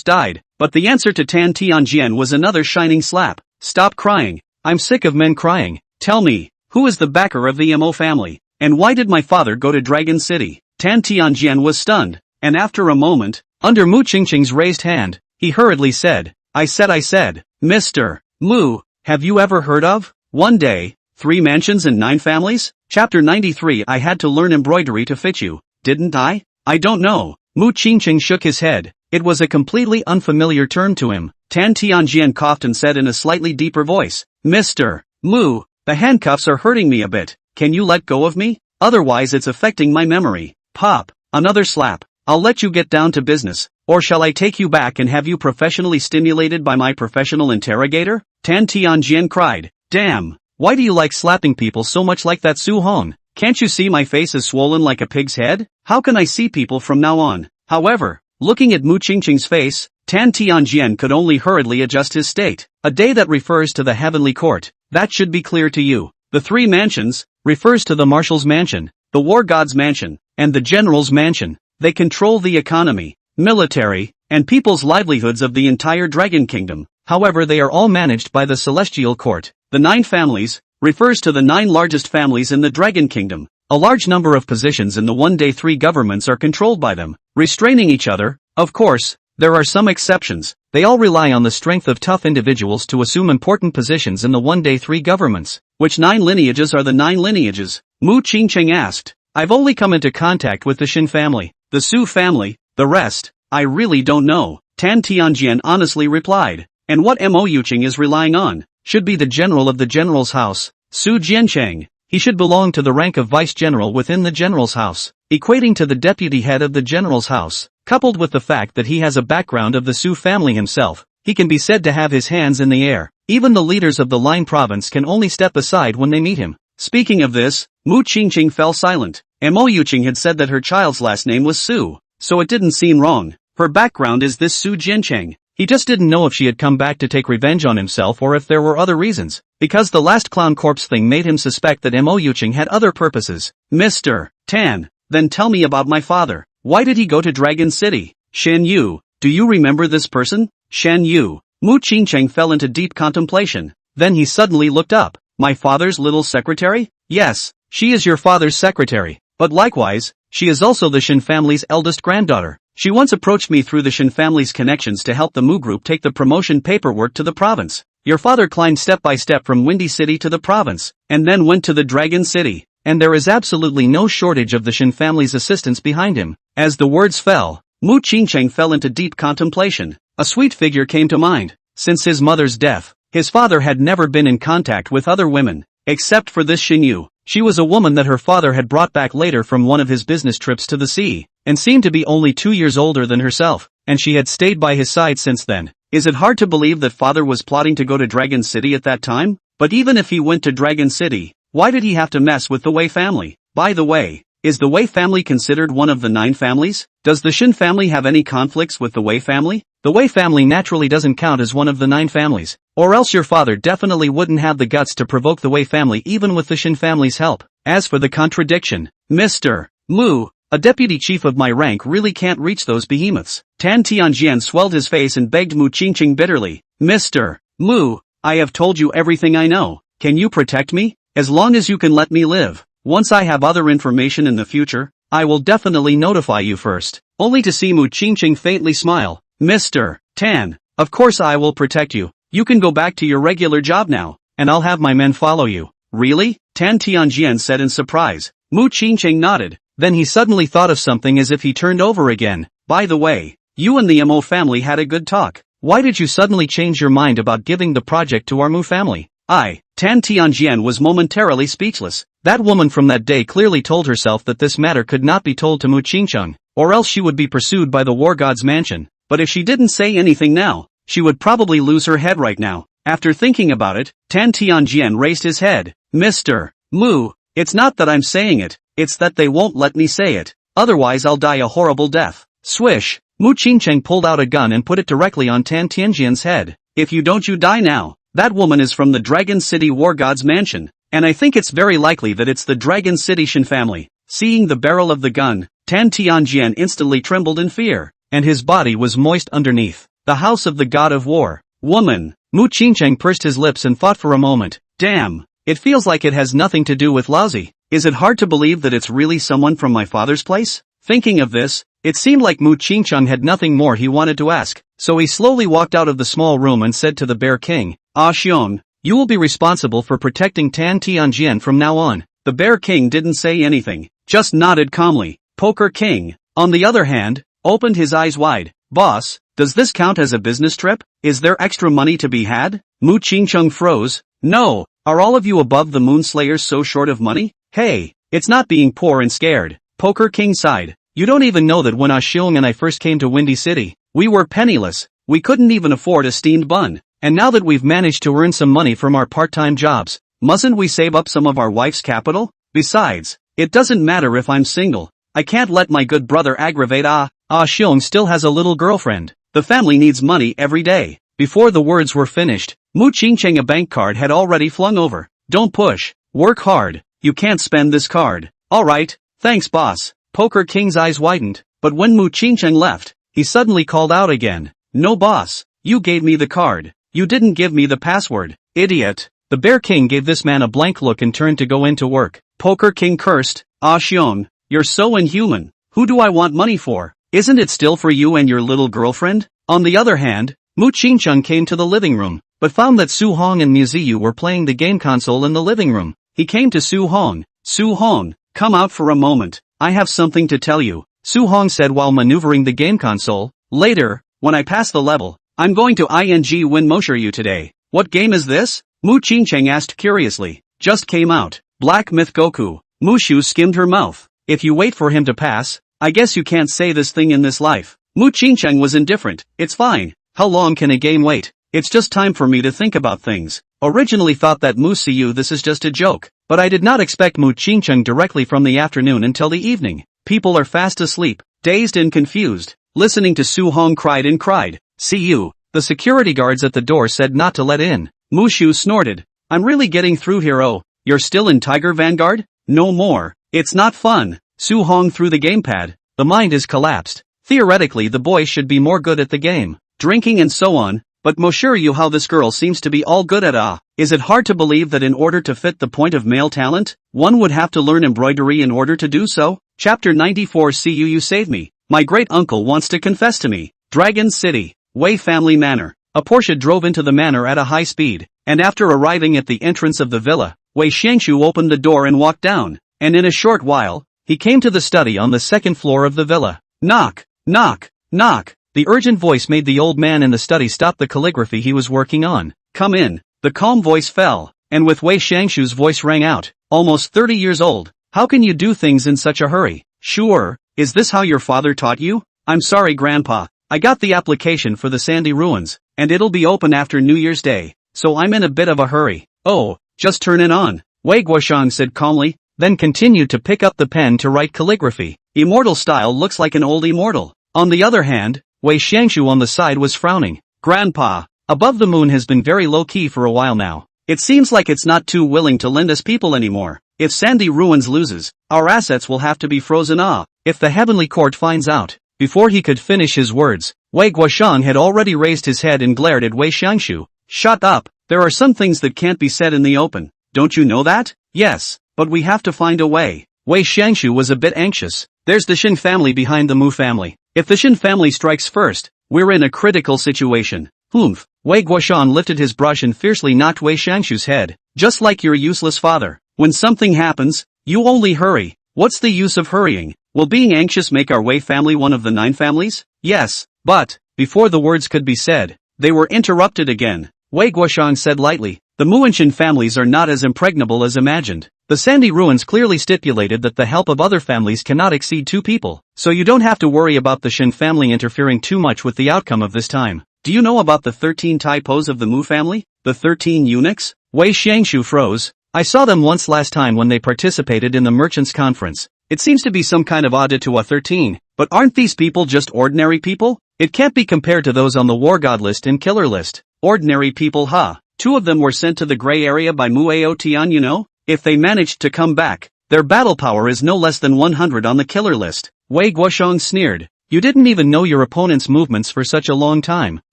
died. But the answer to Tan Tianjian was another shining slap. Stop crying. I'm sick of men crying. Tell me, who is the backer of the Mo family? And why did my father go to Dragon City? Tan Tianjian was stunned, and after a moment, under Mu Qingcheng's raised hand, he hurriedly said, I said, Mr. Mu, have you ever heard of? One day, 3 mansions and 9 families? Chapter 93. I had to learn embroidery to fit you, didn't I? I don't know. Mu Qingcheng shook his head. It was a completely unfamiliar term to him. Tan Tianjian coughed and said in a slightly deeper voice, Mr. Mu, the handcuffs are hurting me a bit. Can you let go of me? Otherwise it's affecting my memory. Pop. Another slap. I'll let you get down to business. Or shall I take you back and have you professionally stimulated by my professional interrogator? Tan Tianjian cried. Damn. Why do you like slapping people so much like that, Su Hong? Can't you see my face is swollen like a pig's head? How can I see people from now on? However, looking at Mu Qingcheng's face, Tan Tianjian could only hurriedly adjust his state. A day that refers to the heavenly court. That should be clear to you. The 3 mansions refers to the marshal's mansion, the war god's mansion, and the general's mansion. They control the economy, military, and people's livelihoods of the entire Dragon Kingdom. However, they are all managed by the celestial court. The 9 families refers to the 9 largest families in the Dragon Kingdom. A large number of positions in the 1-day-3 governments are controlled by them, restraining each other. Of course, there are some exceptions. They all rely on the strength of tough individuals to assume important positions in the 1-day-3 governments. Which 9 lineages are the 9 lineages? Mu Qingcheng asked. I've only come into contact with the Shin family, the Su family, the rest, I really don't know. Tan Tianjian honestly replied. And what Mo Yuqing is relying on, should be the general of the general's house, Su Jiancheng. He should belong to the rank of vice general within the general's house, equating to the deputy head of the general's house. Coupled with the fact that he has a background of the Su family himself, he can be said to have his hands in the air. Even the leaders of the Line province can only step aside when they meet him. Speaking of this, Mu Qingqing fell silent. Mo Yuqing had said that her child's last name was Su, so it didn't seem wrong. Her background is this Su Jiancheng. He just didn't know if she had come back to take revenge on himself or if there were other reasons, because the last clown corpse thing made him suspect that Mo Yuqing had other purposes. Mr. Tan, then tell me about my father. Why did he go to Dragon City? Shan Yu, do you remember this person? Shan Yu. Mu Qingcheng fell into deep contemplation. Then he suddenly looked up. My father's little secretary? Yes, she is your father's secretary. But likewise, she is also the Shin family's eldest granddaughter. She once approached me through the Shin family's connections to help the Mu group take the promotion paperwork to the province. Your father climbed step by step from Windy City to the province, and then went to the Dragon City. And there is absolutely no shortage of the Shin family's assistance behind him. As the words fell, Mu Qingcheng fell into deep contemplation. A sweet figure came to mind. Since his mother's death, his father had never been in contact with other women, except for this Shin Yu. She was a woman that her father had brought back later from one of his business trips to the sea, and seemed to be only 2 years older than herself, and she had stayed by his side since then. Is it hard to believe that father was plotting to go to Dragon City at that time? But even if he went to Dragon City, why did he have to mess with the Wei family? By the way, is the Wei family considered one of the 9 families? Does the Shin family have any conflicts with the Wei family? The Wei family naturally doesn't count as one of the 9 families, or else your father definitely wouldn't have the guts to provoke the Wei family even with the Shin family's help. As for the contradiction, Mr. Mu, a deputy chief of my rank really can't reach those behemoths. Tan Tianjian swelled his face and begged Mu Qingqing bitterly. Mr. Mu, I have told you everything I know. Can you protect me? As long as you can let me live. Once I have other information in the future, I will definitely notify you first. Only to see Mu Qingqing faintly smile. Mr. Tan, of course I will protect you. You can go back to your regular job now, and I'll have my men follow you. Really? Tan Tianjian said in surprise. Mu Qingqing nodded. Then he suddenly thought of something as if he turned over again. By the way, you and the Mo family had a good talk. Why did you suddenly change your mind about giving the project to our Mu family? Tan Tianjian was momentarily speechless. That woman from that day clearly told herself that this matter could not be told to Mu Qingcheng, or else she would be pursued by the War God's mansion. But if she didn't say anything now, she would probably lose her head right now. After thinking about it, Tan Tianjian raised his head. Mr. Mu, it's not that I'm saying it, it's that they won't let me say it. Otherwise I'll die a horrible death. Swish! Mu Qingcheng pulled out a gun and put it directly on Tan Tianjian's head. If you don't, you die now. That woman is from the Dragon City War God's mansion, and I think it's very likely that it's the Dragon City Shin family. Seeing the barrel of the gun, Tan Tianjian instantly trembled in fear, and his body was moist underneath. The house of the god of war. Woman. Mu Qingcheng pursed his lips and thought for a moment. Damn, it feels like it has nothing to do with lousy. Is it hard to believe that it's really someone from my father's place? Thinking of this, it seemed like Mu Qingcheng had nothing more he wanted to ask, so he slowly walked out of the small room and said to the Bear King, Xiong, you will be responsible for protecting Tan Tianjian from now on. The Bear King didn't say anything, just nodded calmly. Poker King, on the other hand, opened his eyes wide. Boss, does this count as a business trip? Is there extra money to be had? Mu Qingcheng froze. No, are all of you above the Moonslayers so short of money? Hey, it's not being poor and scared. Poker King sighed. You don't even know that when Xiong and I first came to Windy City, we were penniless. We couldn't even afford a steamed bun. And now that we've managed to earn some money from our part-time jobs, mustn't we save up some of our wife's capital? Besides, it doesn't matter if I'm single. I can't let my good brother aggravate Xiong still has a little girlfriend. The family needs money every day. Before the words were finished, Mu Qingcheng a bank card had already flung over. Don't push. Work hard. You can't spend this card. Alright, thanks boss. Poker King's eyes widened, but when Mu Qingcheng left, he suddenly called out again. No boss, you gave me the card. You didn't give me the password. Idiot. The Bear King gave this man a blank look and turned to go into work. Poker King cursed. Ah Xiong, you're so inhuman. Who do I want money for? Isn't it still for you and your little girlfriend? On the other hand, Mu Qingcheng came to the living room, but found that Su Hong and Muyu were playing the game console in the living room. He came to Su Hong. Su Hong, come out for a moment. I have something to tell you, Su Hong said while maneuvering the game console. Later, when I pass the level, I'm going to win Mosher you today. What game is this? Mu Qingcheng asked curiously. Just came out. Black Myth Goku. Mushu skimmed her mouth. If you wait for him to pass, I guess you can't say this thing in this life. Mu Qingcheng was indifferent. It's fine. How long can a game wait? It's just time for me to think about things. Originally thought that Mu Siyu this is just a joke, but I did not expect Mu Qingcheng directly from the afternoon until the evening. People are fast asleep, dazed and confused. Listening to Su Hong cried and cried. Siyu, the security guards at the door said not to let in. Mushu snorted. I'm really getting through here. Oh, you're still in Tiger Vanguard? No more. It's not fun. Su Hong threw the gamepad. The mind is collapsed. Theoretically the boy should be more good at the game, drinking and so on, but Mosher you how this girl seems to be all good at Is it hard to believe that in order to fit the point of male talent, one would have to learn embroidery in order to do so? Chapter 94 Siyu you save me. My great uncle wants to confess to me. Dragon City, Wei family manor. A Porsche drove into the manor at a high speed, and after arriving at the entrance of the villa, Wei Xiangshu opened the door and walked down, and in a short while, he came to the study on the second floor of the villa. Knock, knock, knock. The urgent voice made the old man in the study stop the calligraphy he was working on. Come in. The calm voice fell, and with Wei Xiangshu's voice rang out. Almost 30 years old. How can you do things in such a hurry? Sure, is this how your father taught you? I'm sorry Grandpa, I got the application for the Sandy Ruins, and it'll be open after New Year's Day, so I'm in a bit of a hurry. Oh, just turn it on, Wei Guoshang said calmly, then continued to pick up the pen to write calligraphy. Immortal style looks like an old immortal. On the other hand, Wei Xiangshu on the side was frowning. Grandpa, Above the Moon has been very low-key for a while now. It seems like it's not too willing to lend us people anymore. If Sandy Ruins loses, our assets will have to be frozen. If the Heavenly Court finds out. Before he could finish his words, Wei Guoshang had already raised his head and glared at Wei Xiangshu. Shut up, there are some things that can't be said in the open. Don't you know that? Yes, but we have to find a way. Wei Xiangshu was a bit anxious. There's the Shin family behind the Mu family. If the Shin family strikes first, we're in a critical situation. Humph. Wei Guoshang lifted his brush and fiercely knocked Wei Xiangshu's head. Just like your useless father. When something happens, you only hurry. What's the use of hurrying? Will being anxious make our Wei family one of the 9 families? Yes, but, before the words could be said, they were interrupted again. Wei Guoshang said lightly, the Mu and Shin families are not as impregnable as imagined. The Sandy Ruins clearly stipulated that the help of other families cannot exceed 2 people, so you don't have to worry about the Shin family interfering too much with the outcome of this time. Do you know about the 13 typos of the Mu family? The 13 eunuchs? Wei Xiangshu froze. I saw them once last time when they participated in the merchants' conference. It seems to be some kind of audit to a 13, but aren't these people just ordinary people? It can't be compared to those on the war god list and killer list. Ordinary people, huh? 2 of them were sent to the gray area by Mueo Tian, you know? If they managed to come back, their battle power is no less than 100 on the killer list. Wei Guoshang sneered. You didn't even know your opponent's movements for such a long time.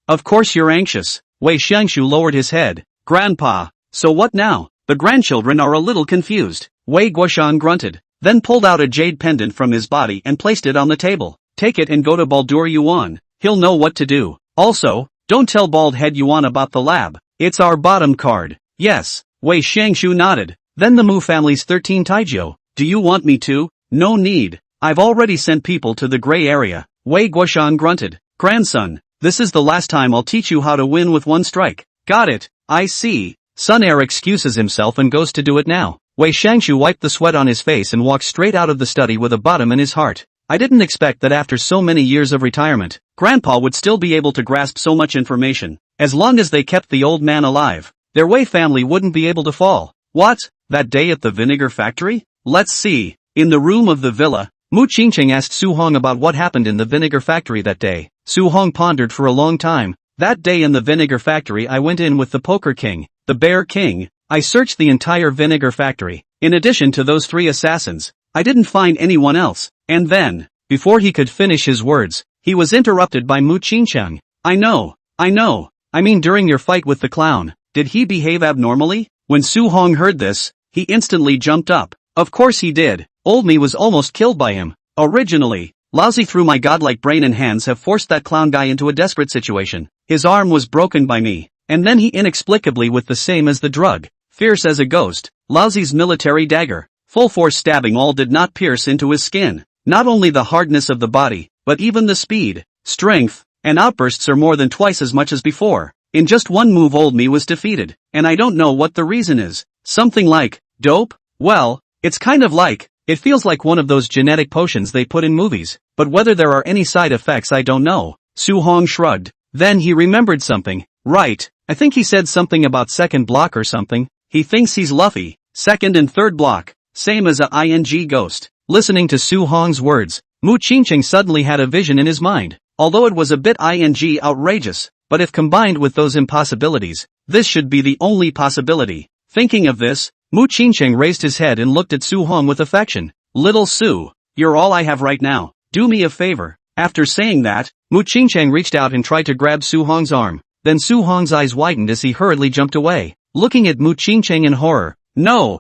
Of course you're anxious. Wei Xiangshu lowered his head. Grandpa, so what now? The grandchildren are a little confused. Wei Guoshang grunted, then pulled out a jade pendant from his body and placed it on the table. Take it and go to Baldur Yuan. He'll know what to do. Also, don't tell Bald Head Yuan about the lab. It's our bottom card. Yes. Wei Xiangshu nodded. Then the Mu family's 13 taijou. Do you want me to? No need. I've already sent people to the gray area. Wei Guoshang grunted. Grandson, this is the last time I'll teach you how to win with 1 strike. Got it. I see. Sun Air excuses himself and goes to do it now. Wei Xiangshu wiped the sweat on his face and walked straight out of the study with a bottom in his heart. I didn't expect that after so many years of retirement, Grandpa would still be able to grasp so much information. As long as they kept the old man alive, their Wei family wouldn't be able to fall. What? That day at the vinegar factory? Let's see. In the room of the villa, Mu Qingcheng asked Su Hong about what happened in the vinegar factory that day. Su Hong pondered for a long time. That day in the vinegar factory I went in with the Poker King, the Bear King. I searched the entire vinegar factory. In addition to those 3 assassins, I didn't find anyone else. And then, before he could finish his words, he was interrupted by Mu Qingcheng. I know. I mean during your fight with the clown, did he behave abnormally? When Su Hong heard this, he instantly jumped up. Of course he did. Old me was almost killed by him. Originally, lousy through my godlike brain and hands have forced that clown guy into a desperate situation. His arm was broken by me. And then he inexplicably with the same as the drug. Fierce as a ghost, Lousy's military dagger. Full force stabbing all did not pierce into his skin. Not only the hardness of the body, but even the speed, strength, and outbursts are more than twice as much as before. In just one move old me was defeated, and I don't know what the reason is. Something like, dope? Well, it's kind of like, it feels like one of those genetic potions they put in movies, but whether there are any side effects I don't know. Su Hong shrugged. Then he remembered something. Right, I think he said something about second block or something. He thinks he's Luffy, second and third block, same as a ING ghost. Listening to Su Hong's words, Mu Qingqing suddenly had a vision in his mind. Although it was a bit ING outrageous, but if combined with those impossibilities, this should be the only possibility. Thinking of this, Mu Qingqing raised his head and looked at Su Hong with affection. Little Su, you're all I have right now. Do me a favor. After saying that, Mu Qingqing reached out and tried to grab Su Hong's arm. Then Su Hong's eyes widened as he hurriedly jumped away, looking at Mu Qingqing in horror. No,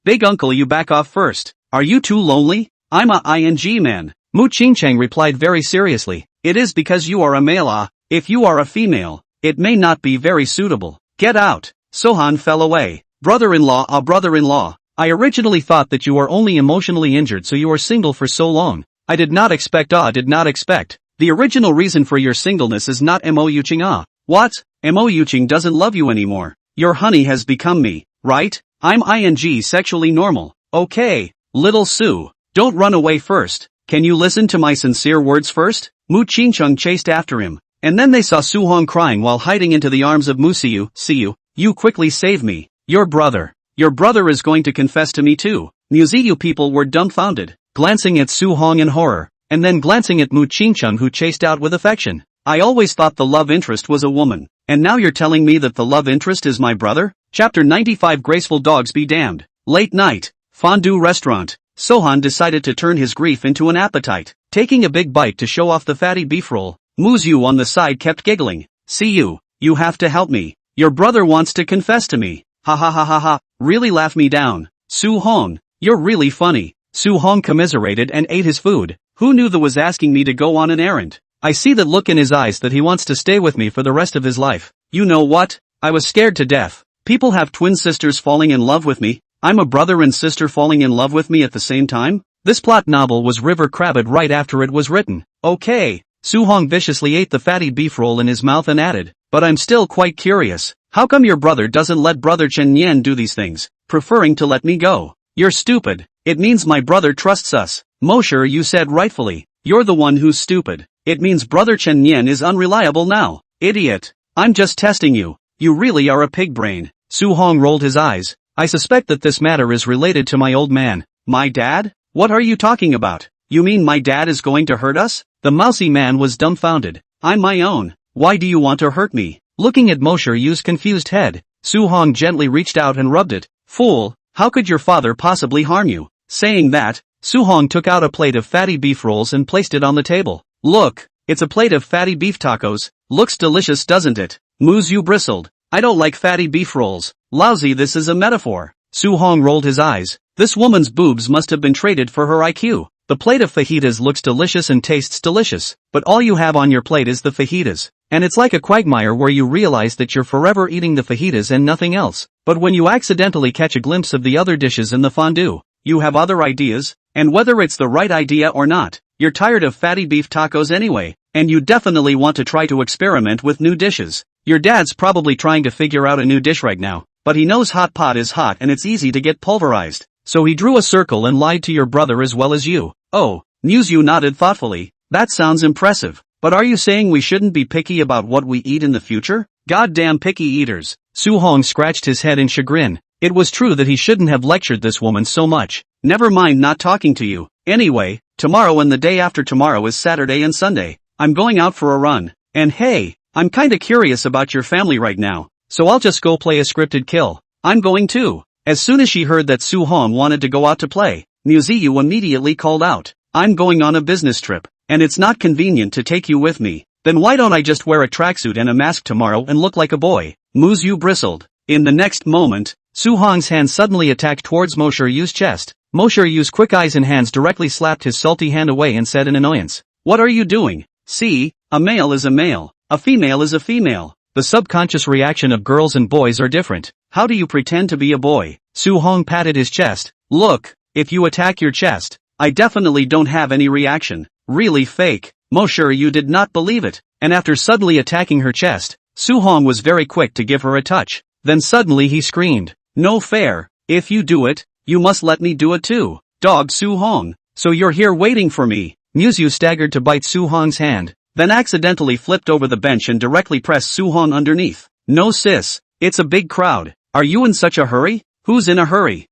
big uncle, you back off first. Are you too lonely? I'm a ING man. Mu Qingqing replied very seriously. It is because you are a male. If you are a female, it may not be very suitable. Get out. Sohan fell away. Brother-in-law, brother-in-law. I originally thought that you were only emotionally injured, so you were single for so long. I did not expect. The original reason for your singleness is not Mo Yuqing. What? Mo Yuqing doesn't love you anymore. Your honey has become me, right? I'm ING sexually normal. Okay, little Su. Don't run away first. Can you listen to my sincere words first? Mu Qingqing chased after him, and then they saw Su Hong crying while hiding into the arms of Muyu. You quickly save me. Your brother is going to confess to me too. Muyu people were dumbfounded, glancing at Su Hong in horror, and then glancing at Mu Qingqing who chased out with affection. I always thought the love interest was a woman, and now you're telling me that the love interest is my brother? Chapter 95 Graceful dogs be damned. Late night, fondue restaurant. Sohan decided to turn his grief into an appetite, taking a big bite to show off the fatty beef roll. Muyu on the side kept giggling. See you have to help me. Your brother wants to confess to me. Ha ha ha ha ha, really laugh me down. Su Hong, you're really funny. Su Hong commiserated and ate his food. Who knew that was asking me to go on an errand? I see that look in his eyes that he wants to stay with me for the rest of his life. You know what? I was scared to death. People have twin sisters falling in love with me. I'm a brother and sister falling in love with me at the same time? This plot novel was river crabbed right after it was written. Okay. Su Hong viciously ate the fatty beef roll in his mouth and added, but I'm still quite curious. How come your brother doesn't let brother Chen Yan do these things, preferring to let me go? You're stupid. It means my brother trusts us. Mosher, you said rightfully. You're the one who's stupid. It means brother Chen Yan is unreliable now. Idiot. I'm just testing you. You really are a pig brain. Su Hong rolled his eyes. I suspect that this matter is related to my old man. My dad? What are you talking about? You mean my dad is going to hurt us? The mousy man was dumbfounded. I'm my own. Why do you want to hurt me? Looking at Mosher Yu's confused head, Su Hong gently reached out and rubbed it. Fool, how could your father possibly harm you? Saying that, Su Hong took out a plate of fatty beef rolls and placed it on the table. Look, it's a plate of fatty beef tacos. Looks delicious, doesn't it? Muyu bristled. I don't like fatty beef rolls. Lousy, this is a metaphor. Su Hong rolled his eyes. This woman's boobs must have been traded for her IQ. The plate of fajitas looks delicious and tastes delicious, but all you have on your plate is the fajitas. And it's like a quagmire where you realize that you're forever eating the fajitas and nothing else. But when you accidentally catch a glimpse of the other dishes in the fondue, you have other ideas, and whether it's the right idea or not, you're tired of fatty beef tacos anyway, and you definitely want to try to experiment with new dishes. Your dad's probably trying to figure out a new dish right now, but he knows hot pot is hot and it's easy to get pulverized. So he drew a circle and lied to your brother as well as you. Oh, Muyu nodded thoughtfully. That sounds impressive. But are you saying we shouldn't be picky about what we eat in the future? Goddamn picky eaters. Su Hong scratched his head in chagrin. It was true that he shouldn't have lectured this woman so much. Never mind not talking to you. Anyway, tomorrow and the day after tomorrow is Saturday and Sunday. I'm going out for a run. And hey, I'm kinda curious about your family right now. So I'll just go play a scripted kill. I'm going too. As soon as she heard that Su Hong wanted to go out to play, Muyu immediately called out. I'm going on a business trip, and it's not convenient to take you with me. Then why don't I just wear a tracksuit and a mask tomorrow and look like a boy? Muyu bristled. In the next moment, Su-hong's hand suddenly attacked towards Mo Yu's chest. Mo Yu's quick eyes and hands directly slapped his salty hand away and said in annoyance, "What are you doing? See, a male is a male, a female is a female. The subconscious reaction of girls and boys are different. How do you pretend to be a boy?" Su-hong patted his chest. "Look, if you attack your chest, I definitely don't have any reaction. Really fake." Mo Yu did not believe it, and after suddenly attacking her chest, Su-hong was very quick to give her a touch. Then suddenly he screamed, "No fair, if you do it, you must let me do it too. Dog Su-hong, so you're here waiting for me." Muyu staggered to bite Su-hong's hand, then accidentally flipped over the bench and directly pressed Su-hong underneath. "No sis, it's a big crowd. Are you in such a hurry?" "Who's in a hurry?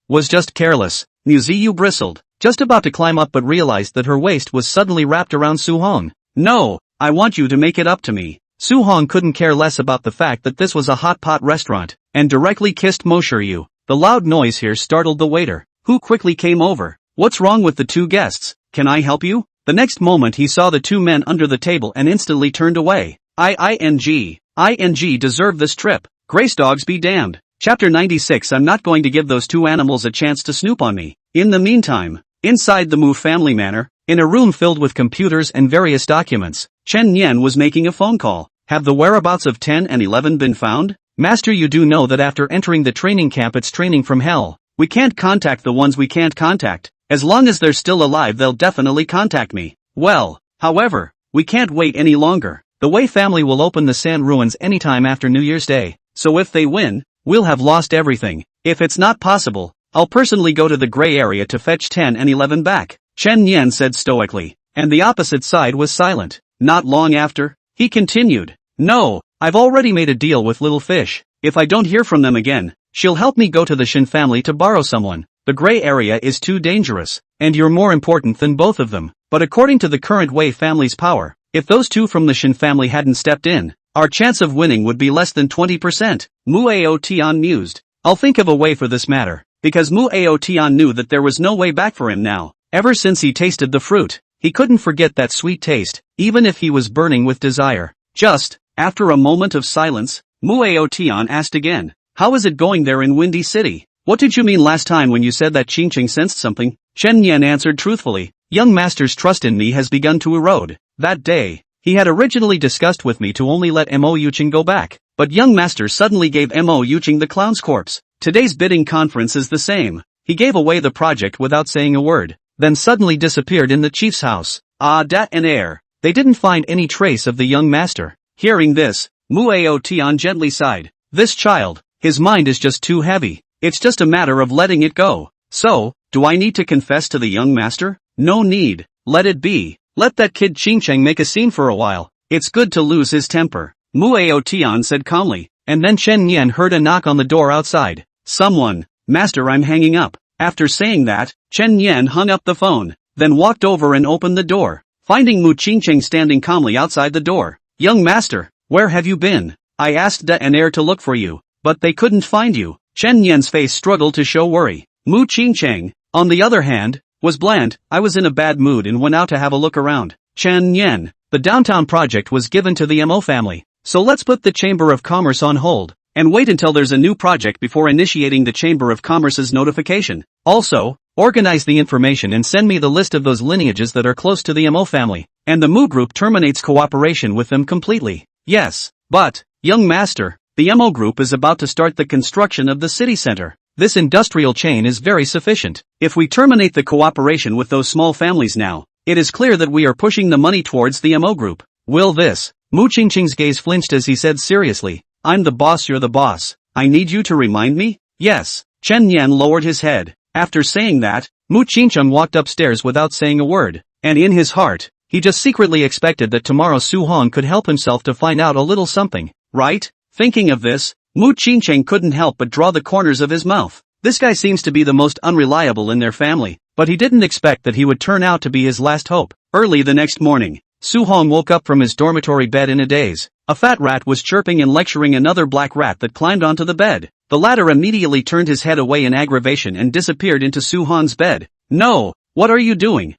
Was just careless." Muyu bristled, just about to climb up but realized that her waist was suddenly wrapped around Su-hong. "No, I want you to make it up to me." Su-hong couldn't care less about the fact that this was a hot pot restaurant, and directly kissed Mo Yu. The loud noise here startled the waiter, who quickly came over. "What's wrong with the two guests? Can I help you?" The next moment he saw the two men under the table and instantly turned away. ING deserve this trip. Grace dogs be damned. Chapter 96. I'm not going to give those two animals a chance to snoop on me. In the meantime, inside the Mu family manor, in a room filled with computers and various documents, Chen Yan was making a phone call. "Have the whereabouts of 10 and 11 been found? Master, you do know that after entering the training camp it's training from hell. We can't contact the ones we can't contact. As long as they're still alive they'll definitely contact me. Well, however, we can't wait any longer. The Wei family will open the sand ruins anytime after New Year's Day, so if they win, we'll have lost everything. If it's not possible, I'll personally go to the gray area to fetch 10 and 11 back," Chen Yan said stoically, and the opposite side was silent. Not long after, he continued, "No, I've already made a deal with Little Fish. If I don't hear from them again, she'll help me go to the Shin family to borrow someone. The gray area is too dangerous, and you're more important than both of them. But according to the current Wei family's power, if those two from the Shin family hadn't stepped in, our chance of winning would be less than 20%. Muyu Tian mused. "I'll think of a way for this matter," because Muyu Tian knew that there was no way back for him now. Ever since he tasted the fruit, he couldn't forget that sweet taste, even if he was burning with desire. Just, after a moment of silence, Muyu Tian asked again, "How is it going there in Windy City? What did you mean last time when you said that Qingqing sensed something?" Chen Yan answered truthfully, "Young master's trust in me has begun to erode. That day, he had originally discussed with me to only let Mo Yuqing go back, but young master suddenly gave Mo Yuqing the clown's corpse. Today's bidding conference is the same. He gave away the project without saying a word, then suddenly disappeared in the chief's house. Dat and air. They didn't find any trace of the young master." Hearing this, Muyu Tian gently sighed. "This child, his mind is just too heavy. It's just a matter of letting it go. So, do I need to confess to the young master? No need. Let it be. Let that kid Qingcheng make a scene for a while. It's good to lose his temper," Muyu Tian said calmly, and then Chen Yan heard a knock on the door outside. "Someone, master, I'm hanging up." After saying that, Chen Yan hung up the phone, then walked over and opened the door, finding Mu Qingcheng standing calmly outside the door. "Young master, where have you been? I asked Da and Air to look for you, but they couldn't find you." Chen Yan's face struggled to show worry. Mu Qingcheng, on the other hand, was bland. "I was in a bad mood and went out to have a look around." Chen Yan, the downtown project was given to the Mo family, so let's put the Chamber of Commerce on hold, and wait until there's a new project before initiating the Chamber of Commerce's notification. Also, organize the information and send me the list of those lineages that are close to the Mo family, and the Mu group terminates cooperation with them completely. Yes, but, young master, the Mo group is about to start the construction of the city center. This industrial chain is very sufficient. If we terminate the cooperation with those small families now, it is clear that we are pushing the money towards the Mo group. Will this? Mu Qingqing's gaze flinched as he said seriously, "I'm the boss, you're the boss. I need you to remind me?" "Yes." Chen Yan lowered his head. After saying that, Mu Qingqing walked upstairs without saying a word, and in his heart, he just secretly expected that tomorrow Su-hong could help himself to find out a little something, right? Thinking of this, Mu Qingcheng couldn't help but draw the corners of his mouth. This guy seems to be the most unreliable in their family, but he didn't expect that he would turn out to be his last hope. Early the next morning, Su-hong woke up from his dormitory bed in a daze. A fat rat was chirping and lecturing another black rat that climbed onto the bed. The latter immediately turned his head away in aggravation and disappeared into Su-hong's bed. "No, what are you doing?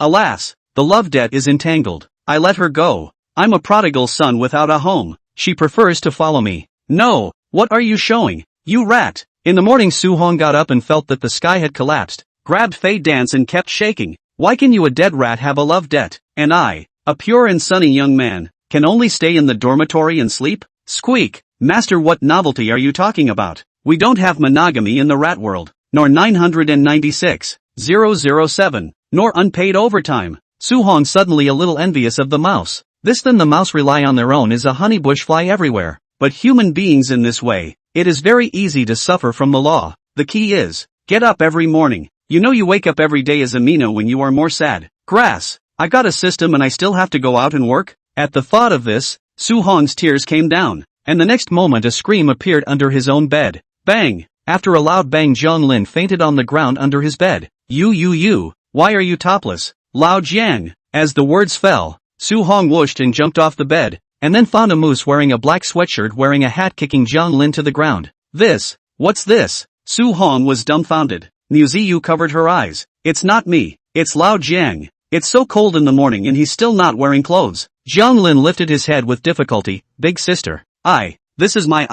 Alas, the love debt is entangled. I let her go. I'm a prodigal son without a home. She prefers to follow me." "No, what are you showing? You rat! In the morning Su Hong got up and felt that the sky had collapsed, grabbed Faye Dance and kept shaking. Why can you, a dead rat, have a love debt? And I, a pure and sunny young man, can only stay in the dormitory and sleep? Squeak! Master, what novelty are you talking about? We don't have monogamy in the rat world, nor 996,007, nor unpaid overtime. Su Hong, suddenly a little envious of the mouse. This then the mouse rely on their own is a honeybush fly everywhere. But human beings in this way, it is very easy to suffer from the law. The key is, get up every morning. You know you wake up every day as Amino when you are more sad. Grass. I got a system and I still have to go out and work? At the thought of this, Su Hong's tears came down, and the next moment a scream appeared under his own bed. Bang! After a loud bang, Jiang Lin fainted on the ground under his bed. You, why are you topless? Lao Jiang. As the words fell, Su Hong whooshed and jumped off the bed, and then found a moose wearing a black sweatshirt wearing a hat kicking Jiang Lin to the ground. What's this? Su Hong was dumbfounded. Muyu covered her eyes. It's not me, it's Lao Jiang. It's so cold in the morning and he's still not wearing clothes. Jiang Lin lifted his head with difficulty. Big sister. This is my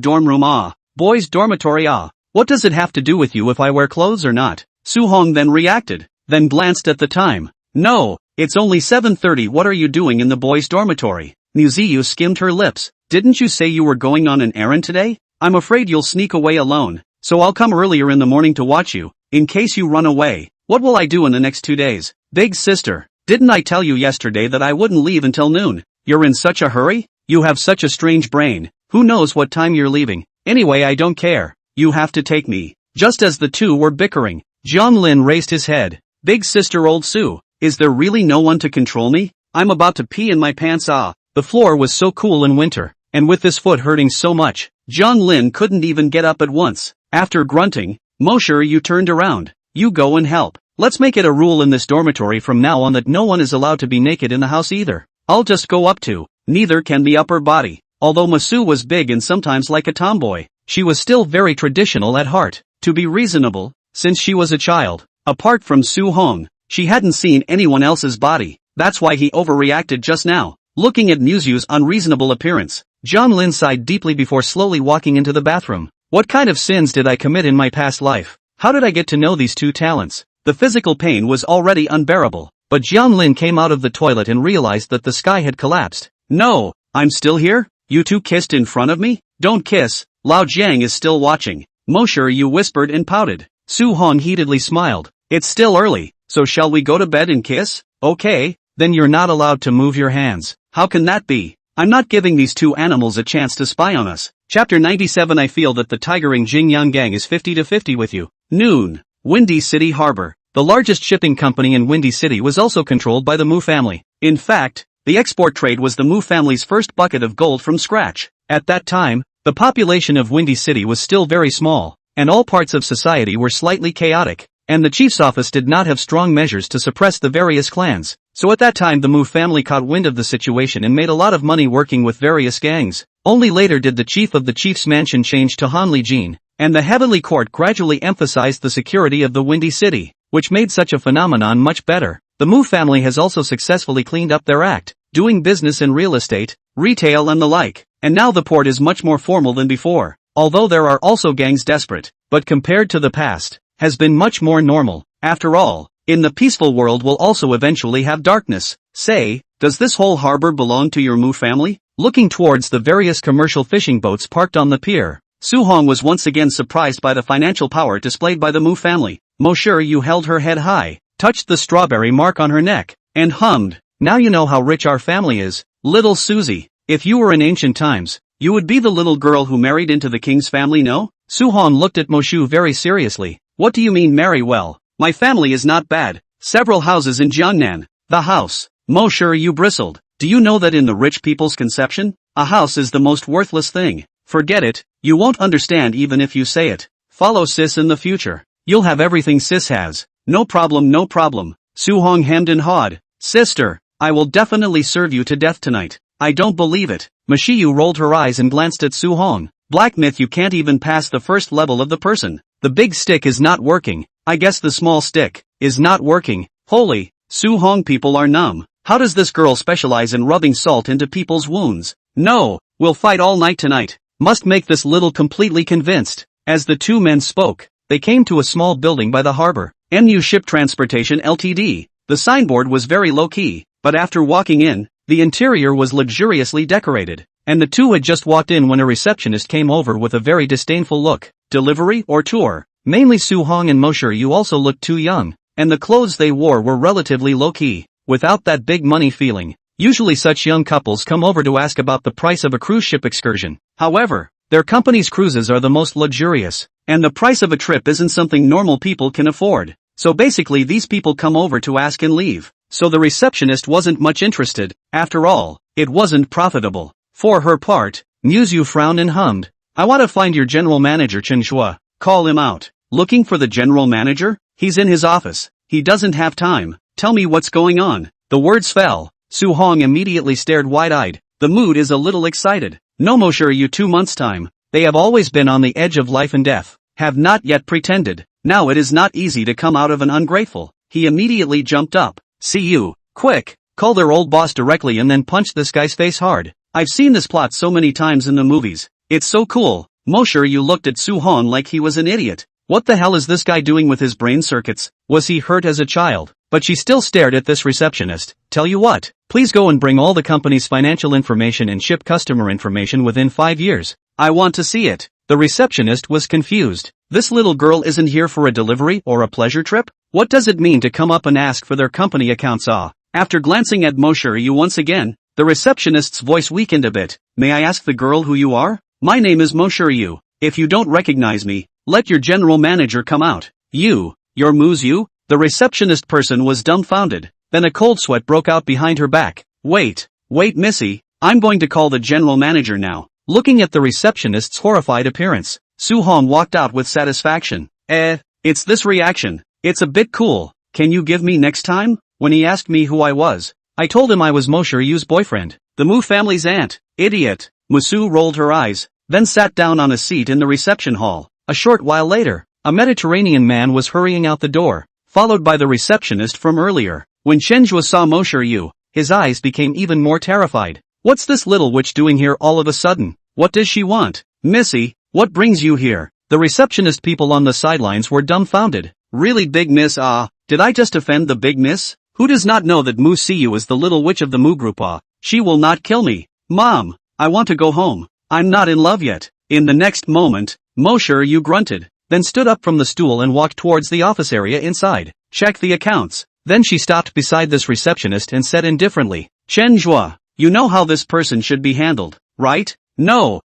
dorm room. Boys' dormitory. What does it have to do with you if I wear clothes or not? Su Hong then reacted, then glanced at the time. No, it's only 7:30. What are you doing in the boys' dormitory? Muyu skimmed her lips. Didn't you say you were going on an errand today? I'm afraid you'll sneak away alone, so I'll come earlier in the morning to watch you, in case you run away. What will I do in the next 2 days? Big sister, didn't I tell you yesterday that I wouldn't leave until noon? You're in such a hurry? You have such a strange brain. Who knows what time you're leaving? Anyway, I don't care. You have to take me. Just as the two were bickering, Jiang Lin raised his head. Big sister, old Su, is there really no one to control me? I'm about to pee in my pants. The floor was so cool in winter, and with his foot hurting so much, Jiang Lin couldn't even get up at once. After grunting, Mosher, you turned around. You go and help. Let's make it a rule in this dormitory from now on that no one is allowed to be naked in the house either. I'll just go up to, neither can be upper body. Although Masu was big and sometimes like a tomboy, she was still very traditional at heart. To be reasonable, since she was a child, apart from Su Hong, she hadn't seen anyone else's body. That's why he overreacted just now. Looking at Muyu's unreasonable appearance, Jiang Lin sighed deeply before slowly walking into the bathroom. What kind of sins did I commit in my past life? How did I get to know these two talents? The physical pain was already unbearable, but Jiang Lin came out of the toilet and realized that the sky had collapsed. No, I'm still here? You two kissed in front of me? Don't kiss, Lao Jiang is still watching. Mosher, you whispered and pouted. Su Hong heatedly smiled. It's still early, so shall we go to bed and kiss? Okay, then you're not allowed to move your hands. How can that be? I'm not giving these two animals a chance to spy on us. Chapter 97. I feel that the tigering Jingyang gang is 50-50 with you. Noon. Windy City Harbor. The largest shipping company in Windy City was also controlled by the Mu family. In fact, the export trade was the Mu family's first bucket of gold from scratch. At that time, the population of Windy City was still very small, and all parts of society were slightly chaotic, and the chief's office did not have strong measures to suppress the various clans. So at that time the Mu family caught wind of the situation and made a lot of money working with various gangs. Only later did the chief of the chief's mansion change to Hanli Jin, and the heavenly court gradually emphasized the security of the Windy City, which made such a phenomenon much better. The Mu family has also successfully cleaned up their act, doing business in real estate, retail and the like, and now the port is much more formal than before. Although there are also gangs desperate, but compared to the past, has been much more normal. After all, in the peaceful world will also eventually have darkness. Say, does this whole harbor belong to your Mu family? Looking towards the various commercial fishing boats parked on the pier, Su Hong was once again surprised by the financial power displayed by the Mu family. Mosher, you held her head high, touched the strawberry mark on her neck, and hummed, now you know how rich our family is, little Susie. If you were in ancient times, you would be the little girl who married into the king's family, no? Su Hong looked at Moshu very seriously. What do you mean marry? Well, my family is not bad. Several houses in Jiangnan. The house. Mosher, you bristled. Do you know that in the rich people's conception, a house is the most worthless thing? Forget it, you won't understand even if you say it. Follow sis in the future. You'll have everything sis has. No problem, no problem. Su Hong hemmed and hawed. Sister, I will definitely serve you to death tonight. I don't believe it. Mashiyu rolled her eyes and glanced at Su Hong. Black myth, you can't even pass the first level of the person. The big stick is not working. I guess the small stick is not working. Holy, Su Hong, people are numb. How does this girl specialize in rubbing salt into people's wounds? No, we'll fight all night tonight. Must make this little completely convinced. As the two men spoke, they came to a small building by the harbor. Muyu Ship Transportation Ltd. The signboard was very low-key, but after walking in, the interior was luxuriously decorated, and the two had just walked in when a receptionist came over with a very disdainful look. Delivery or tour? Mainly Su-hong and Mo-shur-yu also looked too young, and the clothes they wore were relatively low-key, without that big money feeling. Usually such young couples come over to ask about the price of a cruise ship excursion. However, their company's cruises are the most luxurious, and the price of a trip isn't something normal people can afford. So basically these people come over to ask and leave. So the receptionist wasn't much interested. After all, it wasn't profitable. For her part, Muyu frowned and hummed. I want to find your general manager Chen Shua. Call him out. Looking for the general manager? He's in his office. He doesn't have time. Tell me what's going on. The words fell. Su-hong immediately stared wide-eyed. The mood is a little excited. No Mo-shur-yu 2 months' time. They have always been on the edge of life and death. Have not yet pretended. Now it is not easy to come out of an ungrateful. He immediately jumped up. See you. Quick. Call their old boss directly and then punch this guy's face hard. I've seen this plot so many times in the movies. It's so cool. Mo-shur-yu looked at Su-hong like he was an idiot. What the hell is this guy doing with his brain circuits? Was he hurt as a child? But she still stared at this receptionist. Tell you what, please go and bring all the company's financial information and ship customer information within 5 years. I want to see it. The receptionist was confused. This little girl isn't here for a delivery or a pleasure trip? What does it mean to come up and ask for their company accounts? After glancing at Mo-shur-yu once again, the receptionist's voice weakened a bit. May I ask the girl who you are? My name is Mo-shur-yu. If you don't recognize me, let your general manager come out. You're Muyu? The receptionist person was dumbfounded. Then a cold sweat broke out behind her back. Wait, missy, I'm going to call the general manager now. Looking at the receptionist's horrified appearance, Su-hong walked out with satisfaction. It's this reaction. It's a bit cool. Can you give me next time? When he asked me who I was, I told him I was Mo-shur-yu's boyfriend, the Mu family's aunt. Idiot. Musu rolled her eyes, then sat down on a seat in the reception hall. A short while later, a Mediterranean man was hurrying out the door, followed by the receptionist from earlier. When Shenjua saw Mo-shur-yu, his eyes became even more terrified. What's this little witch doing here all of a sudden? What does she want? Missy, what brings you here? The receptionist people on the sidelines were dumbfounded. Really, big miss? Did I just offend the big miss? Who does not know that Mu Siyu is the little witch of the Mu group? She will not kill me. Mom, I want to go home. I'm not in love yet. In the next moment, Mo-shur-yu grunted, then stood up from the stool and walked towards the office area inside. Check the accounts. Then she stopped beside this receptionist and said indifferently, Shenjua, you know how this person should be handled, right? No.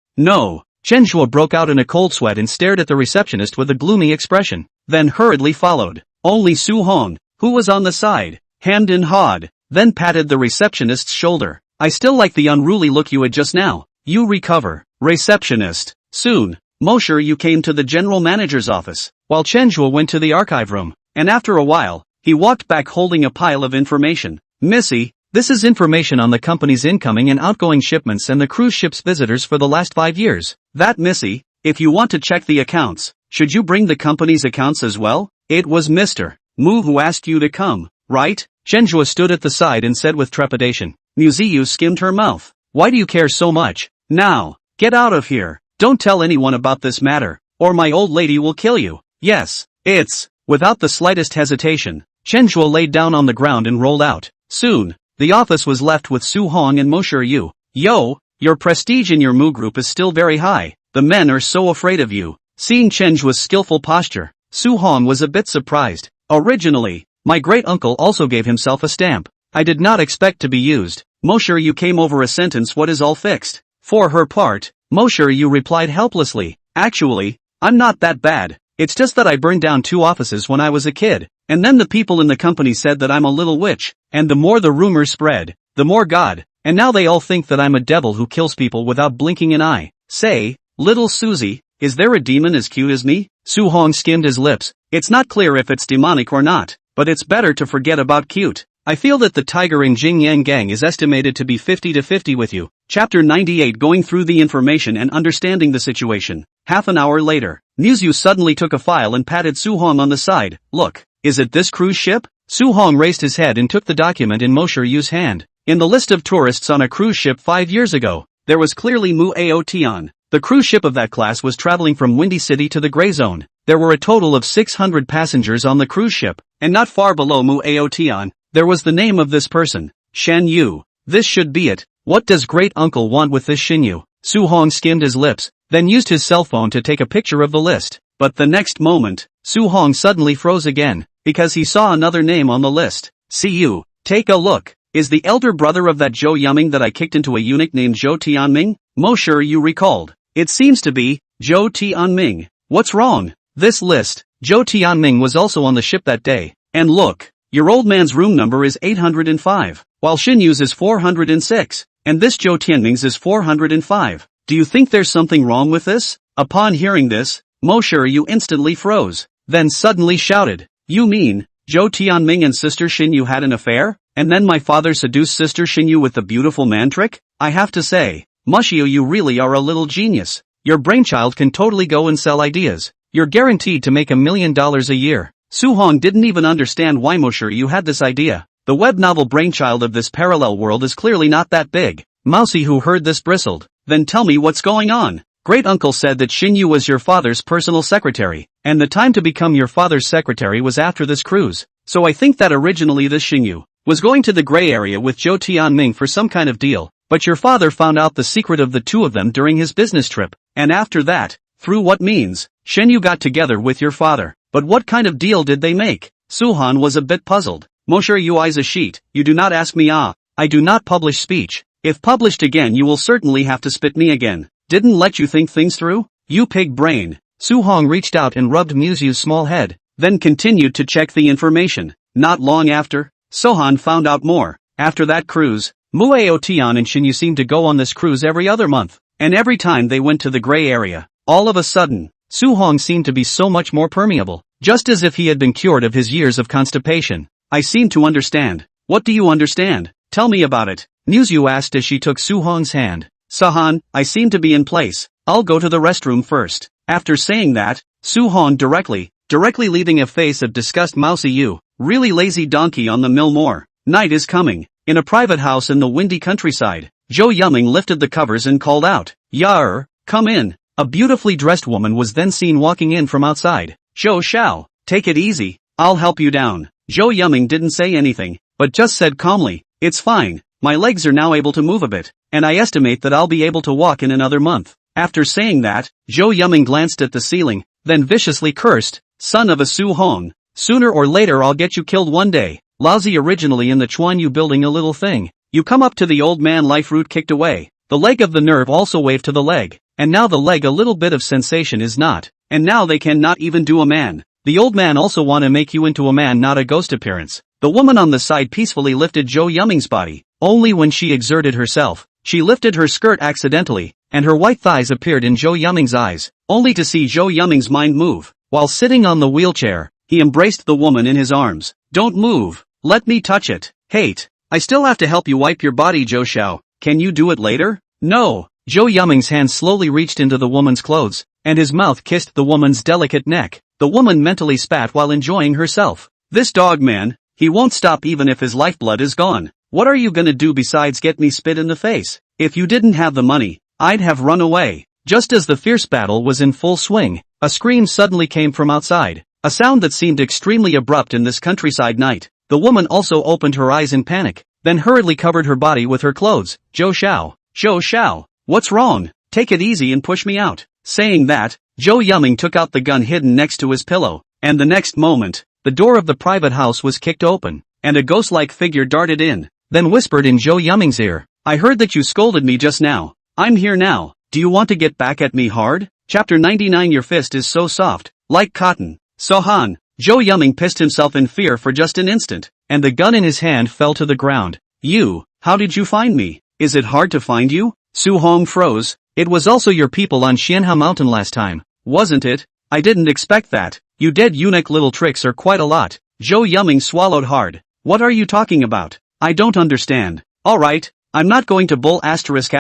Shenjua broke out in a cold sweat and stared at the receptionist with a gloomy expression, then hurriedly followed. Only Su-hong, who was on the side, hemmed and hawed, then patted the receptionist's shoulder. I still like the unruly look you had just now. You recover. Receptionist. Soon, Mo-shur-yu came to the general manager's office, while Shenjua went to the archive room, and after a while, he walked back holding a pile of information. Missy, this is information on the company's incoming and outgoing shipments and the cruise ship's visitors for the last 5 years. That Missy, if you want to check the accounts, should you bring the company's accounts as well? It was Mr. Mu who asked you to come, right? Shenjua stood at the side and said with trepidation. Muyu skimmed her mouth. Why do you care so much? Now, get out of here. Don't tell anyone about this matter, or my old lady will kill you. Yes, it's. Without the slightest hesitation, Shenjua laid down on the ground and rolled out. Soon, the office was left with Su-hong and Mo-shur-yu. Yo, your prestige in your Mu group is still very high. The men are so afraid of you. Seeing Shenjua's skillful posture, Su-hong was a bit surprised. Originally, my great-uncle also gave himself a stamp. I did not expect to be used. Mo-shur-yu came over a sentence. What is all fixed? For her part, Mo-shur-yu replied helplessly. Actually, I'm not that bad. It's just that I burned down 2 offices when I was a kid, and then the people in the company said that I'm a little witch, and the more the rumors spread, the more God, and now they all think that I'm a devil who kills people without blinking an eye. Say, little Susie, is there a demon as cute as me? Su-hong skimmed his lips. It's not clear if it's demonic or not, but it's better to forget about cute. I feel that the tiger in Jing Yang Gang is estimated to be 50-50 with you. Chapter 98. Going through the information and understanding the situation. Half an hour later, Muyu suddenly took a file and patted Su-hong on the side. Look, is it this cruise ship? Su-hong raised his head and took the document in Mo-shur-yu's hand. In the list of tourists on a cruise ship 5 years ago, there was clearly Mu Aotion. The cruise ship of that class was traveling from Windy City to the Gray Zone. There were a total of 600 passengers on the cruise ship, and not far below Muyu, there was the name of this person, Shen Yu. This should be it. What does great uncle want with this Shen Yu? Su Hong skimmed his lips, then used his cell phone to take a picture of the list. But the next moment, Su Hong suddenly froze again, because he saw another name on the list. See you. Take a look. Is the elder brother of that Zhou Yuming that I kicked into a eunuch named Zhou Tianming? Mo sure you recalled. It seems to be Zhou Tianming. What's wrong? This list, Zhou Tianming was also on the ship that day. And look, your old man's room number is 805, while Shen Yu's is 406, and this Zhou Tianming's is 405. Do you think there's something wrong with this? Upon hearing this, Mo sure you instantly froze, then suddenly shouted, you mean, Zhou Tianming and sister Shen Yu had an affair? And then my father seduced sister Shen Yu with the beautiful man trick? I have to say, Mushio, you really are a little genius. Your brainchild can totally go and sell ideas. You're guaranteed to make $1 million a year. Su Hong didn't even understand why Mosher you had this idea. The web novel brainchild of this parallel world is clearly not that big. Mousy, who heard this, bristled. Then tell me what's going on. Great uncle said that Shen Yu was your father's personal secretary, and the time to become your father's secretary was after this cruise. So I think that originally this Shen Yu was going to the gray area with Zhou Tianming for some kind of deal, but your father found out the secret of the two of them during his business trip, and after that, through what means, Shen Yu got together with your father. But what kind of deal did they make? Suhan was a bit puzzled. Mosher, you eyes a sheet, you do not ask me. I do not publish speech. If published again you will certainly have to spit me again. Didn't let you think things through? You pig brain. Su Hong reached out and rubbed Muyu's small head, then continued to check the information. Not long after, Sohan found out more. After that cruise, Mueo Tian and Shen Yu seemed to go on this cruise every other month, and every time they went to the gray area, all of a sudden, Su Hong seemed to be so much more permeable, just as if he had been cured of his years of constipation. I seem to understand. What do you understand? Tell me about it. Muyu asked as she took Su Hong's hand. Sahan, I seem to be in place. I'll go to the restroom first. After saying that, Su Hong directly leaving a face of disgust. Mousy, you really lazy donkey on the mill. More. Night is coming. In a private house in the windy countryside, Zhou Yuming lifted the covers and called out, Yar, come in. A beautifully dressed woman was then seen walking in from outside. Zhou Xiao, take it easy. I'll help you down. Zhou Yuming didn't say anything, but just said calmly, it's fine. My legs are now able to move a bit, and I estimate that I'll be able to walk in another month. After saying that, Zhou Yuming glanced at the ceiling, then viciously cursed, son of a Su Hong. Sooner or later I'll get you killed one day. Lousy. Originally in the Chuan Yu building a little thing. You come up to the old man, life root kicked away. The leg of the nerve also waved to the leg, and now the leg a little bit of sensation is not, and now they can not even do a man. The old man also want to make you into a man, not a ghost appearance. The woman on the side peacefully lifted Zhou Yuming's body. Only when she exerted herself, she lifted her skirt accidentally, and her white thighs appeared in Zhou Yuming's eyes, only to see Zhou Yuming's mind move. While sitting on the wheelchair, he embraced the woman in his arms. Don't move. Let me touch it. Hate. I still have to help you wipe your body, Zhou Xiao. Can you do it later? No. Zhou Yuming's hand slowly reached into the woman's clothes, and his mouth kissed the woman's delicate neck. The woman mentally spat while enjoying herself. This dog man, he won't stop even if his lifeblood is gone. What are you gonna do besides get me spit in the face? If you didn't have the money, I'd have run away. Just as the fierce battle was in full swing, a scream suddenly came from outside, a sound that seemed extremely abrupt in this countryside night. The woman also opened her eyes in panic, then hurriedly covered her body with her clothes. Zhou Xiao, what's wrong? Take it easy and push me out. Saying that, Zhou Yuming took out the gun hidden next to his pillow, and the next moment, the door of the private house was kicked open, and a ghost-like figure darted in, then whispered in Zhou Yuming's ear, I heard that you scolded me just now. I'm here now. Do you want to get back at me hard? Chapter 99. Your fist is so soft, like cotton. Sohan. Zhou Yuming pissed himself in fear for just an instant, and the gun in his hand fell to the ground. You, how did you find me? Is it hard to find you? Su Hong froze. It was also your people on Xianhua Mountain last time, wasn't it? I didn't expect that. You dead eunuch, little tricks are quite a lot. Zhou Yuming swallowed hard. What are you talking about? I don't understand. Alright, I'm not going to bull asterisk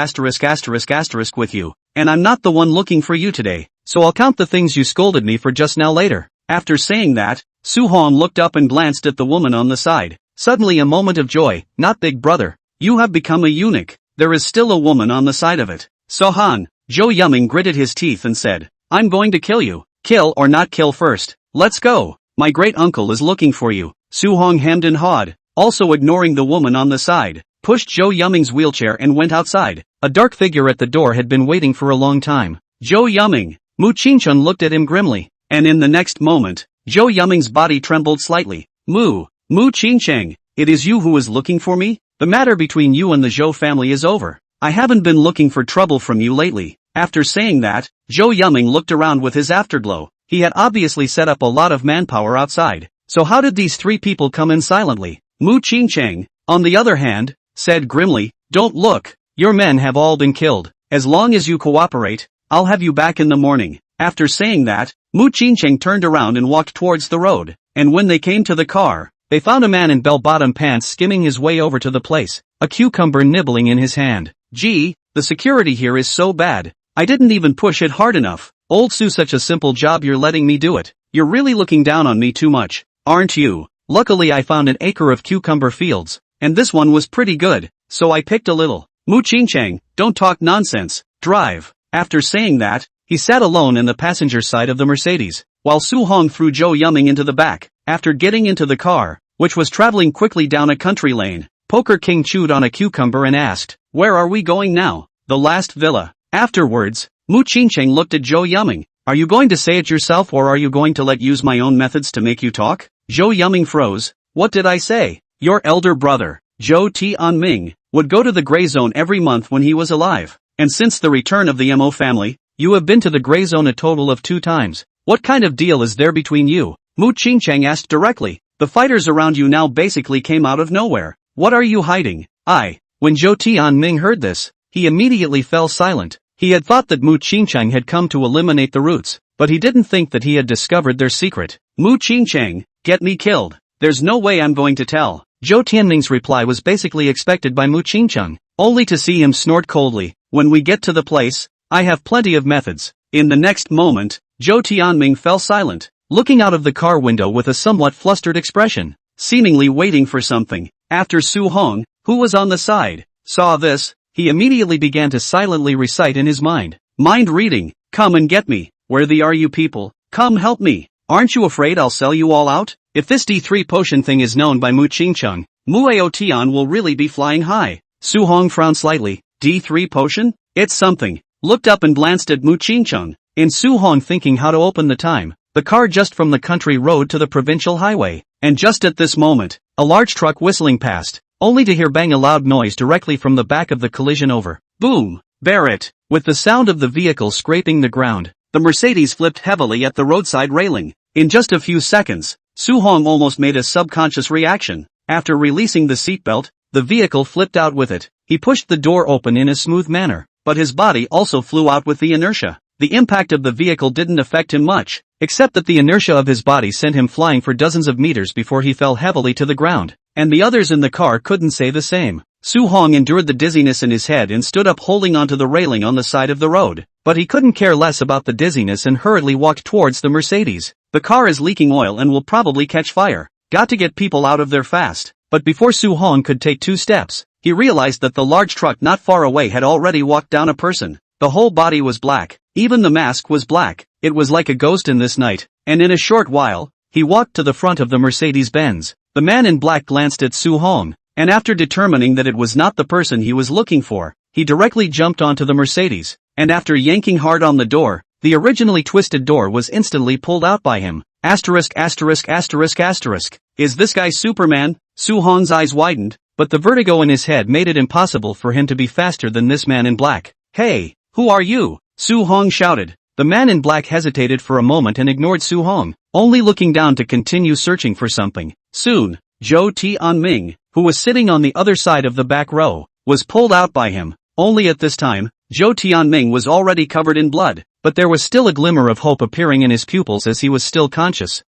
with you, and I'm not the one looking for you today, so I'll count the things you scolded me for just now later. After saying that, Su Hong looked up and glanced at the woman on the side. Suddenly a moment of joy. Not big brother. You have become a eunuch. There is still a woman on the side of it. Sohan, Zhou Yuming gritted his teeth and said, I'm going to kill you. Kill or not kill first. Let's go. My great uncle is looking for you. Su Hong hemmed and hawed, also ignoring the woman on the side, pushed Zhou Yuming's wheelchair and went outside. A dark figure at the door had been waiting for a long time. Zhou Yuming. Mu Qingchun looked at him grimly, and in the next moment, Zhou Yuming's body trembled slightly. Mu Qingcheng, it is you who is looking for me? The matter between you and the Zhou family is over. I haven't been looking for trouble from you lately. After saying that, Zhou Yuming looked around with his afterglow. He had obviously set up a lot of manpower outside. So how did these three people come in silently? Mu Qingcheng, on the other hand, said grimly, don't look. Your men have all been killed. As long as you cooperate, I'll have you back in the morning. After saying that, Mu Qingcheng turned around and walked towards the road, and when they came to the car, they found a man in bell-bottom pants skimming his way over to the place, a cucumber nibbling in his hand. Gee, the security here is so bad. I didn't even push it hard enough. Old Su, such a simple job, you're letting me do it. You're really looking down on me too much, aren't you? Luckily I found an acre of cucumber fields, and this one was pretty good, so I picked a little. Mu Qingcheng, don't talk nonsense, drive. After saying that, he sat alone in the passenger side of the Mercedes, while Su Hong threw Zhou Yuming into the back. After getting into the car, which was traveling quickly down a country lane, Poker King chewed on a cucumber and asked, where are we going now? The last villa. Afterwards, Mu Qingcheng looked at Zhou Yuming. Are you going to say it yourself or are you going to let use my own methods to make you talk? Zhou Yuming froze. What did I say? Your elder brother, Zhou Tianming, would go to the gray zone every month when he was alive. And since the return of the Mo family, you have been to the gray zone a total of 2 times. What kind of deal is there between you? Mu Qingcheng asked directly. The fighters around you now basically came out of nowhere. What are you hiding? When Zhou Tianming heard this, he immediately fell silent. He had thought that Mu Qingcheng had come to eliminate the roots, but he didn't think that he had discovered their secret. Mu Qingcheng, get me killed. There's no way I'm going to tell. Zhou Tianming's reply was basically expected by Mu Qingcheng, only to see him snort coldly. When we get to the place, I have plenty of methods. In the next moment, Zhou Tianming fell silent, looking out of the car window with a somewhat flustered expression, seemingly waiting for something. After Su Hong, who was on the side, saw this, he immediately began to silently recite in his mind. Mind reading, come and get me. Where the are you people? Come help me. Aren't you afraid I'll sell you all out? If this D3 potion thing is known by Mu Qingcheng, Mueo Tian will really be flying high. Su Hong frowned slightly. D3 potion? It's something. Looked up and glanced at Mu Qingcheng. In Su Hong thinking how to open the time, the car just from the country road to the provincial highway, and just at this moment, a large truck whistling past, only to hear bang a loud noise directly from the back of the collision over. Boom! Bear it! With the sound of the vehicle scraping the ground, the Mercedes flipped heavily at the roadside railing. In just a few seconds, Su Hong almost made a subconscious reaction. After releasing the seatbelt, the vehicle flipped out with it. He pushed the door open in a smooth manner, but his body also flew out with the inertia. The impact of the vehicle didn't affect him much, except that the inertia of his body sent him flying for dozens of meters before he fell heavily to the ground, and the others in the car couldn't say the same. Su Hong endured the dizziness in his head and stood up holding onto the railing on the side of the road, but he couldn't care less about the dizziness and hurriedly walked towards the Mercedes. The car is leaking oil and will probably catch fire. Got to get people out of there fast. But before Su Hong could take 2 steps, he realized that the large truck not far away had already walked down a person. The whole body was black. Even the mask was black. It was like a ghost in this night, and in a short while, he walked to the front of the Mercedes-Benz. The man in black glanced at Su Hong, and after determining that it was not the person he was looking for, he directly jumped onto the Mercedes, and after yanking hard on the door, the originally twisted door was instantly pulled out by him. Asterisk asterisk asterisk asterisk. Is this guy Superman? Su Hong's eyes widened, but the vertigo in his head made it impossible for him to be faster than this man in black. Hey, who are you? Su Hong shouted. The man in black hesitated for a moment and ignored Su Hong, only looking down to continue searching for something. Soon, Zhou Tianming, who was sitting on the other side of the back row, was pulled out by him. Only at this time, Zhou Tianming was already covered in blood, but there was still a glimmer of hope appearing in his pupils as he was still conscious.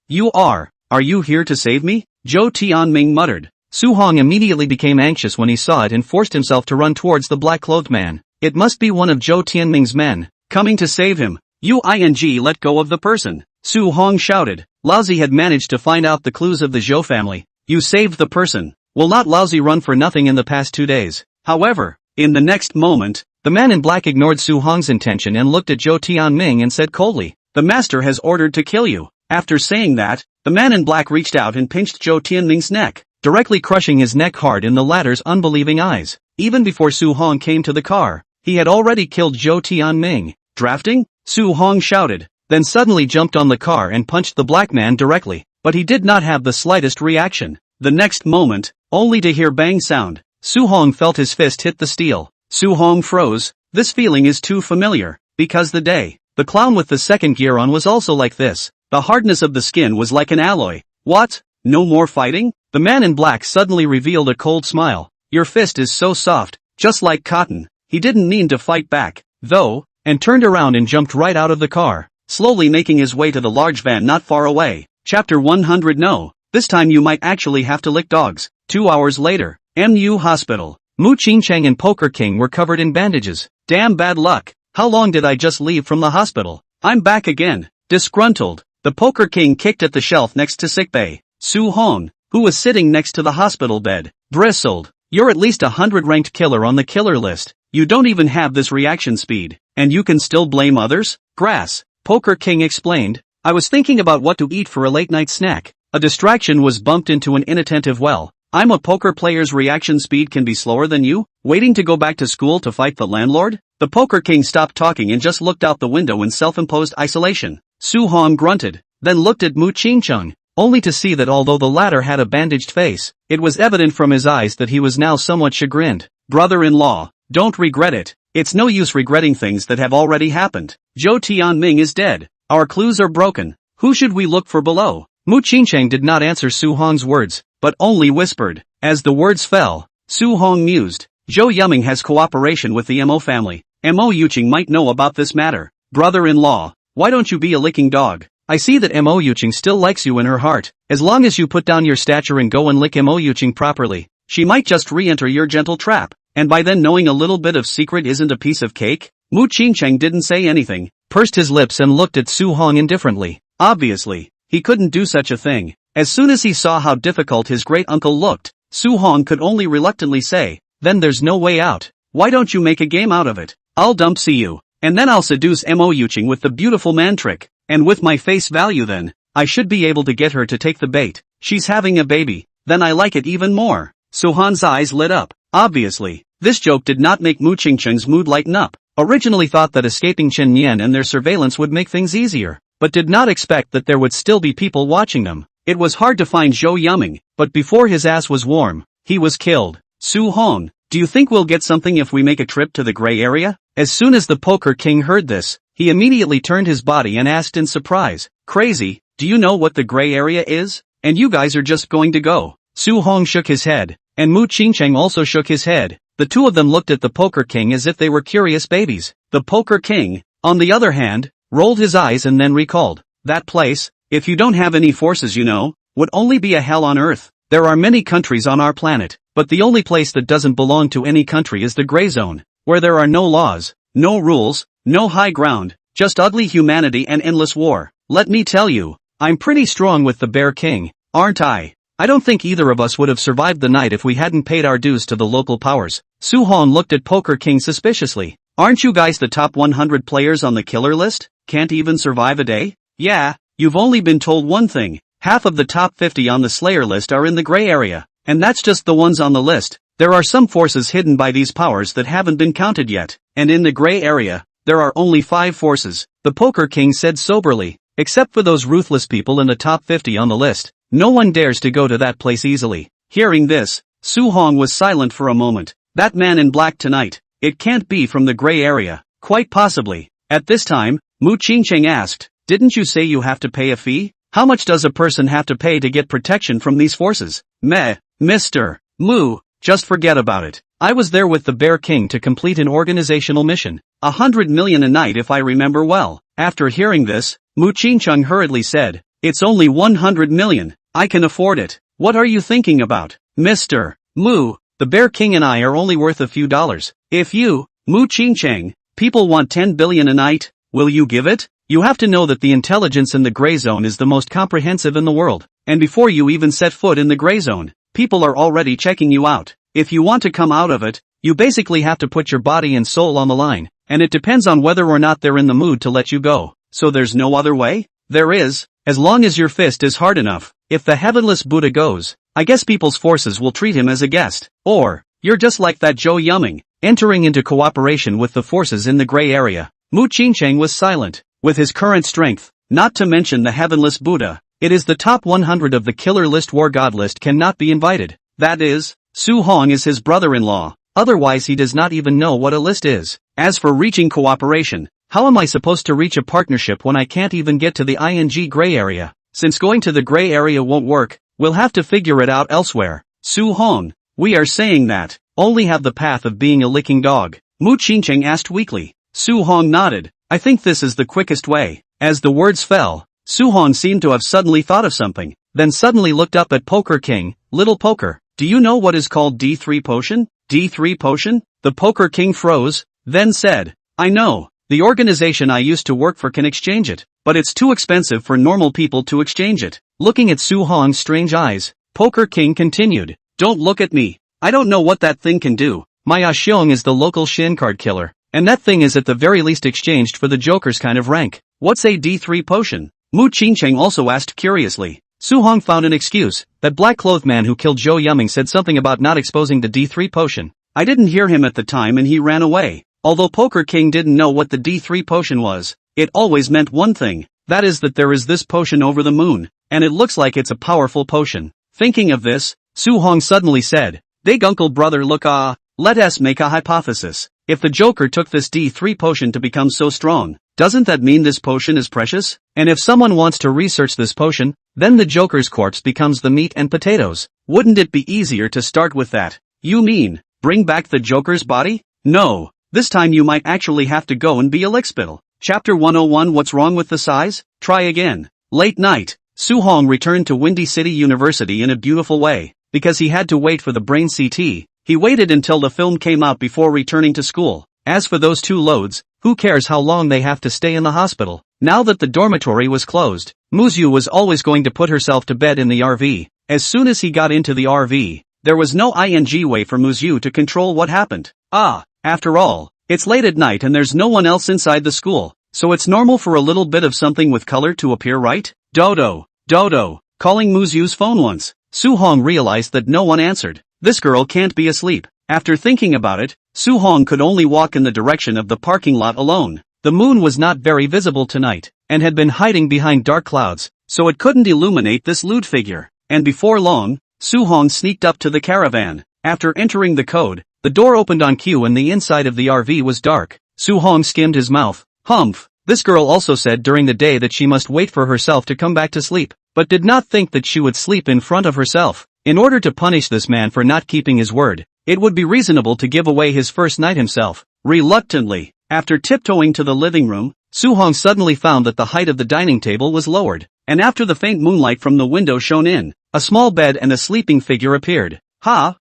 Are you here to save me? Zhou Tianming muttered. Su Hong immediately became anxious when he saw it and forced himself to run towards the black-clothed man. It must be one of Zhou Tianming's men, coming to save him. Let go of the person. Su Hong shouted. Laozi had managed to find out the clues of the Zhou family. You saved the person. Will not Laozi run for nothing in the past 2 days? However, in the next moment, The man in black ignored Su Hong's intention and looked at Zhou Tianming and said coldly, "The master has ordered to kill you." After saying that, the man in black reached out and pinched Zhou Tianming's neck, directly crushing his neck hard in the latter's unbelieving eyes. Even before Su Hong came to the car, he had already killed Zhou Tianming. "Drafting?" Su Hong shouted, then suddenly jumped on the car and punched the black man directly, but he did not have the slightest reaction. The next moment, only to hear bang sound, Su Hong felt his fist hit the steel. Su Hong froze. This feeling is too familiar, because the clown with the second gear on was also like this. The hardness of the skin was like an alloy. "What? No more fighting?" The man in black suddenly revealed a cold smile. "Your fist is so soft, just like cotton." He didn't mean to fight back, though, and turned around and jumped right out of the car, slowly making his way to the large van not far away. Chapter 100. No, this time you might actually have to lick dogs. 2 hours later, MU Hospital. Mu Qingcheng and Poker King were covered in bandages. Damn bad luck. How long did I just leave from the hospital? I'm back again. Disgruntled. The Poker King kicked at the shelf next to sickbay. Su Hong, who was sitting next to the hospital bed, bristled. "You're at least 100 ranked killer on the killer list. You don't even have this reaction speed, and you can still blame others?" "Grass," Poker King explained. "I was thinking about what to eat for a late night snack. A distraction was bumped into an inattentive well. I'm a poker player's reaction speed can be slower than you? Waiting to go back to school to fight the landlord?" The Poker King stopped talking and just looked out the window in self-imposed isolation. Su Hong grunted, then looked at Mu Qingcheng, only to see that although the latter had a bandaged face, it was evident from his eyes that he was now somewhat chagrined. "Brother-in-law, don't regret it. It's no use regretting things that have already happened. Zhou Tianming is dead. Our clues are broken. Who should we look for below?" Mu Qingcheng did not answer Su Hong's words, but only whispered. As the words fell, Su Hong mused. "Zhou Yuming has cooperation with the Mo family. Mo Yuqing might know about this matter. Brother-in-law, why don't you be a licking dog? I see that Mo Yuqing still likes you in her heart. As long as you put down your stature and go and lick Mo Yuqing properly, she might just re-enter your gentle trap, and by then knowing a little bit of secret isn't a piece of cake." Mu Qingcheng didn't say anything, pursed his lips and looked at Su Hong indifferently. Obviously, he couldn't do such a thing. As soon as he saw how difficult his great-uncle looked, Su Hong could only reluctantly say, "Then there's no way out. Why don't you make a game out of it? I'll dump you, and then I'll seduce Mo Yuqing with the beautiful man trick, and with my face value then, I should be able to get her to take the bait. She's having a baby, then I like it even more." Su Hong's eyes lit up. Obviously, this joke did not make Mu Qingcheng's mood lighten up. Originally thought that escaping Chen Yan and their surveillance would make things easier, but did not expect that there would still be people watching them. It was hard to find Zhou Yuming, but before his ass was warm, he was killed. "Su Hong, do you think we'll get something if we make a trip to the gray area?" As soon as the Poker King heard this, he immediately turned his body and asked in surprise, "Crazy, do you know what the gray area is? And you guys are just going to go?" Su Hong shook his head, and Mu Qingcheng also shook his head. The two of them looked at the Poker King as if they were curious babies. The Poker King, on the other hand, rolled his eyes and then recalled, "That place, if you don't have any forces would only be a hell on earth. There are many countries on our planet, but the only place that doesn't belong to any country is the gray zone, where there are no laws, no rules, no high ground, just ugly humanity and endless war. Let me tell you, I'm pretty strong with the Bear King, aren't I? I don't think either of us would have survived the night if we hadn't paid our dues to the local powers." Su Hong looked at Poker King suspiciously. "Aren't you guys the top 100 players on the killer list? Can't even survive a day?" "Yeah, you've only been told one thing. Half of the top 50 on the Slayer list are in the gray area, and that's just the ones on the list. There are some forces hidden by these powers that haven't been counted yet, and in the gray area, there are only 5 forces," the Poker King said soberly. "Except for those ruthless people in the top 50 on the list, no one dares to go to that place easily." Hearing this, Su Hong was silent for a moment. "That man in black tonight, it can't be from the gray area." "Quite possibly." At this time, Mu Qingcheng asked, "Didn't you say you have to pay a fee? How much does a person have to pay to get protection from these forces?" "Meh, Mr. Mu, just forget about it. I was there with the Bear King to complete an organizational mission. 100 million a night if I remember well." After hearing this, Mu Qingcheng hurriedly said, "It's only 100 million. I can afford it. What are you thinking about, Mr. Mu? The Bear King and I are only worth a few dollars. If you, Mu Qingcheng, people want 10 billion a night, will you give it? You have to know that the intelligence in the gray zone is the most comprehensive in the world, and before you even set foot in the gray zone, people are already checking you out. If you want to come out of it, You basically have to put your body and soul on the line, and it depends on whether or not they're in the mood to let you go. So there's no other way? There is, as long as your fist is hard enough. If the heavenless Buddha goes, I guess people's forces will treat him as a guest. Or, you're just like that Zhou Yuming, entering into cooperation with the forces in the gray area. Mu Qingcheng was silent. With his current strength, not to mention the heavenless Buddha, it is the top 100 of the killer list war god list cannot be invited. That is, Su Hong is his brother-in-law, otherwise he does not even know what a list is. As for reaching cooperation, how am I supposed to reach a partnership when I can't even get to the ING gray area? Since going to the gray area won't work, we'll have to figure it out elsewhere. Su Hong, we are saying that, only have the path of being a licking dog? Mu Qingcheng asked weakly. Su Hong nodded. I think this is the quickest way. As the words fell, Su Hong seemed to have suddenly thought of something, then suddenly looked up at Poker King. Little Poker, do you know what is called D3 potion? D3 potion? The Poker King froze, then said, I know, the organization I used to work for can exchange it, but it's too expensive for normal people to exchange it. Looking at Su Hong's strange eyes, Poker King continued, don't look at me. I don't know what that thing can do. My Xiong is the local Shin card killer, and that thing is at the very least exchanged for the Joker's kind of rank. What's a D3 potion? Mu Qingcheng also asked curiously. Su Hong found an excuse. That black-clothed man who killed Zhou Yuming said something about not exposing the D3 potion. I didn't hear him at the time and he ran away. Although Poker King didn't know what the D3 potion was, it always meant one thing. That is that there is this potion over the moon, and it looks like it's a powerful potion. Thinking of this, Su Hong suddenly said, Big Uncle Brother look let us make a hypothesis. If the Joker took this D3 potion to become so strong, doesn't that mean this potion is precious? And if someone wants to research this potion, then the Joker's corpse becomes the meat and potatoes. Wouldn't it be easier to start with that? You mean, bring back the Joker's body? No, this time you might actually have to go and be a lickspittle. Chapter 101 What's wrong with the size? Try again. Late night, Su Hong returned to Windy City University in a beautiful way. Because he had to wait for the brain CT, he waited until the film came out before returning to school. As for those two loads, who cares how long they have to stay in the hospital? Now that the dormitory was closed, Muyu was always going to put herself to bed in the RV. As soon as he got into the RV, there was no ing way for Muyu to control what happened. After all, it's late at night and there's no one else inside the school, so it's normal for a little bit of something with color to appear, right? Dodo, calling Muyu's phone once. Su Hong realized that no one answered. This girl can't be asleep. After thinking about it, Su Hong could only walk in the direction of the parking lot alone. The moon was not very visible tonight, and had been hiding behind dark clouds, so it couldn't illuminate this lewd figure. And before long, Su Hong sneaked up to the caravan. After entering the code, the door opened on cue and the inside of the RV was dark. Su Hong skimmed his mouth. Humph. This girl also said during the day that she must wait for herself to come back to sleep, but did not think that she would sleep in front of herself. In order to punish this man for not keeping his word, it would be reasonable to give away his first night himself. Reluctantly, after tiptoeing to the living room, Su Hong suddenly found that the height of the dining table was lowered, and after the faint moonlight from the window shone in, a small bed and a sleeping figure appeared.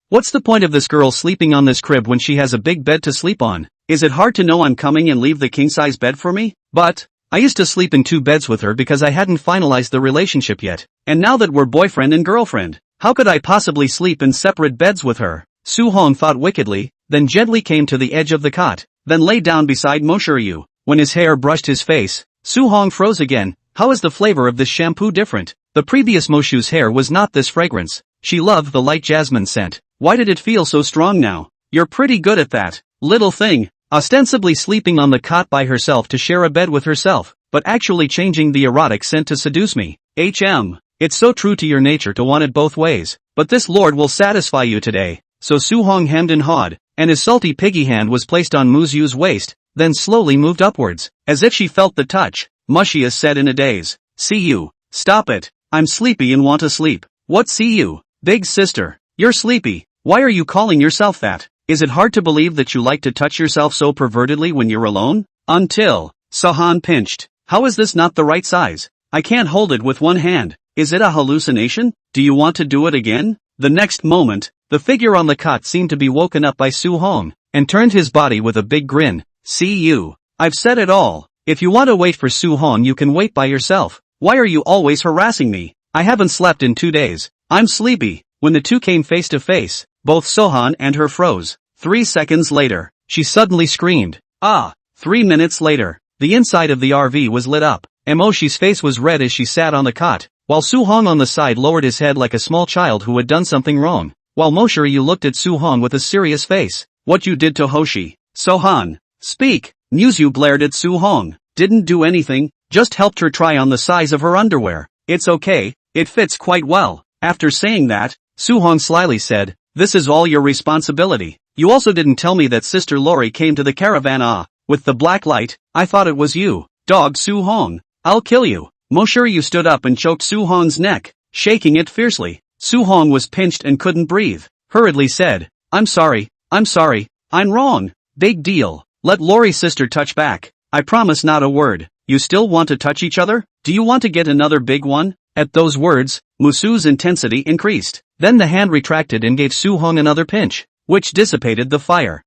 What's the point of this girl sleeping on this crib when she has a big bed to sleep on? Is it hard to know I'm coming and leave the king-size bed for me? But I used to sleep in 2 beds with her because I hadn't finalized the relationship yet, and now that we're boyfriend and girlfriend, how could I possibly sleep in separate beds with her? Su Hong thought wickedly, then gently came to the edge of the cot, then lay down beside Muyu. When his hair brushed his face, Su Hong froze again. How is the flavor of this shampoo different? The previous Moshu's hair was not this fragrance. She loved the light jasmine scent. Why did it feel so strong now? You're pretty good at that, little thing. Ostensibly sleeping on the cot by herself to share a bed with herself, but actually changing the erotic scent to seduce me. It's so true to your nature to want it both ways, but this lord will satisfy you today. So Su Hong hemmed and hawed, and his salty piggy hand was placed on Muyu's waist, then slowly moved upwards, as if she felt the touch. Mushius said in a daze. See you. Stop it. I'm sleepy and want to sleep. What see you? Big sister. You're sleepy. Why are you calling yourself that? Is it hard to believe that you like to touch yourself so pervertedly when you're alone? Until Sahan pinched. How is this not the right size? I can't hold it with one hand. Is it a hallucination? Do you want to do it again? The next moment, the figure on the cot seemed to be woken up by Su Hong, and turned his body with a big grin. See you. I've said it all. If you want to wait for Su Hong you can wait by yourself. Why are you always harassing me? I haven't slept in 2 days. I'm sleepy. When the two came face to face, both Sohan and her froze. 3 seconds later, she suddenly screamed. Ah! 3 minutes later, the inside of the RV was lit up. Moshi's face was red as she sat on the cot, while Su-hong on the side lowered his head like a small child who had done something wrong. While Moshiryu looked at Su-hong with a serious face. What you did to Hoshi? Sohan. Speak. Muyu glared at Su-hong. Didn't do anything, just helped her try on the size of her underwear. It's okay, it fits quite well. After saying that, Su-hong slyly said, this is all your responsibility. You also didn't tell me that Sister Lori came to the caravan with the black light. I thought it was you. Dog Su-hong. I'll kill you. Moshiryu stood up and choked Su-hong's neck, shaking it fiercely. Su-hong was pinched and couldn't breathe. Hurriedly said, I'm sorry, I'm wrong. Big deal. Let Lori's sister touch back. I promise not a word. You still want to touch each other? Do you want to get another big one? At those words, Musu's intensity increased. Then the hand retracted and gave Su-hong another pinch, which dissipated the fire.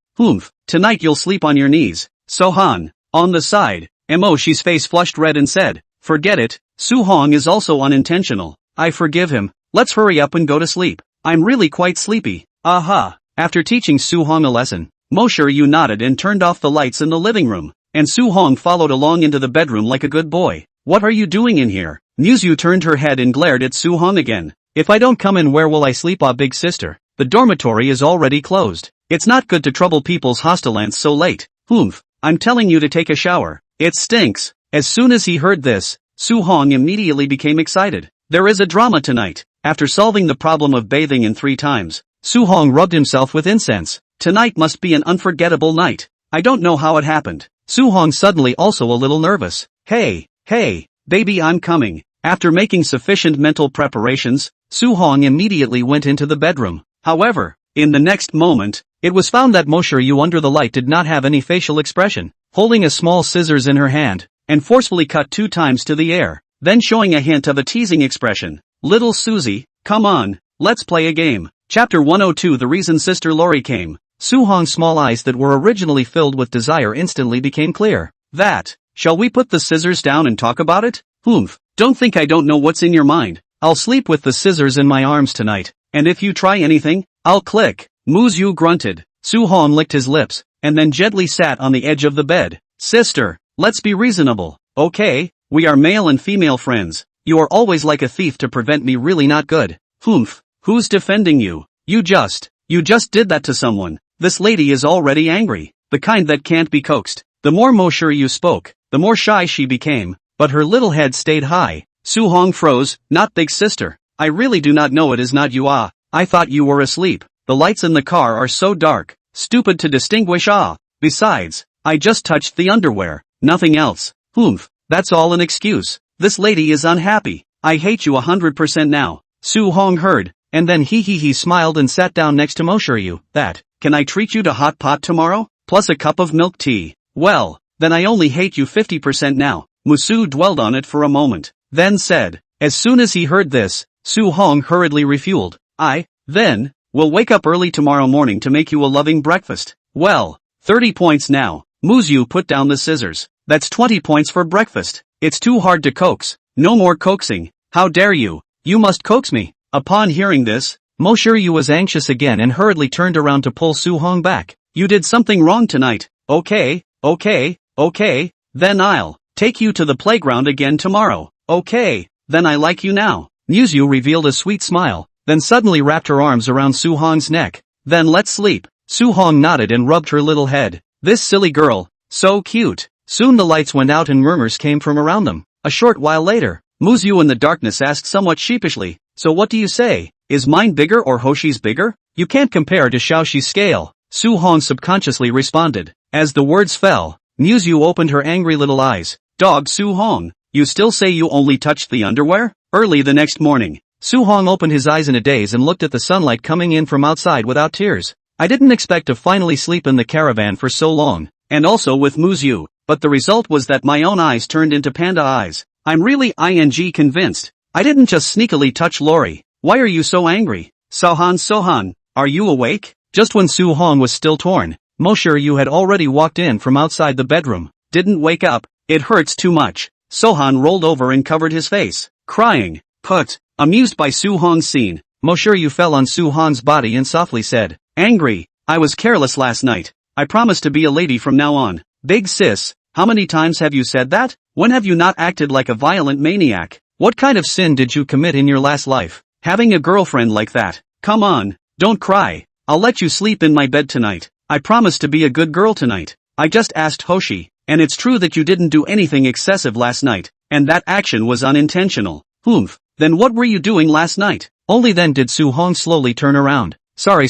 Tonight you'll sleep on your knees. Sohan. On the side, Moshi's face flushed red and said, forget it, Su-hong is also unintentional. I forgive him. Let's hurry up and go to sleep. I'm really quite sleepy. Aha. After teaching Su-hong a lesson, Moshiryu nodded and turned off the lights in the living room, and Su-hong followed along into the bedroom like a good boy. What are you doing in here? Muyu turned her head and glared at Su-hong again. If I don't come in, where will I sleep, big sister? The dormitory is already closed. It's not good to trouble people's hostelants so late. I'm telling you to take a shower. It stinks. As soon as he heard this, Su-hong immediately became excited. There is a drama tonight. After solving the problem of bathing in 3 times, Su-hong rubbed himself with incense. Tonight must be an unforgettable night. I don't know how it happened. Su-hong suddenly also a little nervous. Hey, baby, I'm coming. After making sufficient mental preparations, Su-hong immediately went into the bedroom. However, in the next moment, it was found that Moshiryu under the light did not have any facial expression, holding a small scissors in her hand, and forcefully cut 2 times to the air, then showing a hint of a teasing expression. Little Susie, come on, let's play a game. Chapter 102. The reason Sister Lori came. Su-hong's small eyes that were originally filled with desire instantly became clear. Shall we put the scissors down and talk about it? Don't think I don't know what's in your mind. I'll sleep with the scissors in my arms tonight, and if you try anything, I'll click. Muyu grunted. Su-hong licked his lips, and then gently sat on the edge of the bed. Sister, let's be reasonable, okay? We are male and female friends. You are always like a thief to prevent me, really not good. Who's defending you? You just did that to someone. This lady is already angry. The kind that can't be coaxed. The more Moshiryu spoke, the more shy she became, but her little head stayed high. Su-hong froze. Not big sister. I really do not know, it is not you. I thought you were asleep. The lights in the car are so dark. Stupid to distinguish. Besides, I just touched the underwear. Nothing else. That's all an excuse. This lady is unhappy. I hate you 100% now. Su-hong heard, and then he smiled and sat down next to Moshiryu. Can I treat you to hot pot tomorrow? Plus a cup of milk tea. Well, then I only hate you 50% now. Musu dwelled on it for a moment, then said. As soon as he heard this, Su-hong hurriedly refueled. We'll wake up early tomorrow morning to make you a loving breakfast. Well, 30 points now. Muyu put down the scissors. That's 20 points for breakfast. It's too hard to coax. No more coaxing. How dare you? You must coax me. Upon hearing this, Moshiryu was anxious again and hurriedly turned around to pull Su-hong back. You did something wrong tonight. Okay, then I'll take you to the playground again tomorrow. Okay, then I like you now. Muyu revealed a sweet smile, then suddenly wrapped her arms around Su-hong's neck. Then let's sleep. Su-hong nodded and rubbed her little head. This silly girl, so cute. Soon the lights went out and murmurs came from around them. A short while later, Muyu in the darkness asked somewhat sheepishly, so what do you say? Is mine bigger or Hoshi's bigger? You can't compare to Xiaoxi's scale. Su-hong subconsciously responded. As the words fell, Muyu opened her angry little eyes. Dog Su-hong, you still say you only touched the underwear? Early the next morning, Su-hong opened his eyes in a daze and looked at the sunlight coming in from outside without tears. I didn't expect to finally sleep in the caravan for so long, and also with Muyu, but the result was that my own eyes turned into panda eyes. I'm really convinced. I didn't just sneakily touch Lori. Why are you so angry? Sohan, are you awake? Just when Su-hong was still torn, Moshiryu had already walked in from outside the bedroom. Didn't wake up. It hurts too much. Sohan rolled over and covered his face, crying. Amused by Su-hong's scene, Moshiryu fell on Su-hong's body and softly said, Angry, I was careless last night. I promise to be a lady from now on. Big sis, how many times have you said that? When have you not acted like a violent maniac? What kind of sin did you commit in your last life? Having a girlfriend like that? Come on, don't cry. I'll let you sleep in my bed tonight. I promise to be a good girl tonight. I just asked Hoshi, and it's true that you didn't do anything excessive last night, and that action was unintentional. Humph, then what were you doing last night? Only then did Su-hong slowly turn around. Sorry.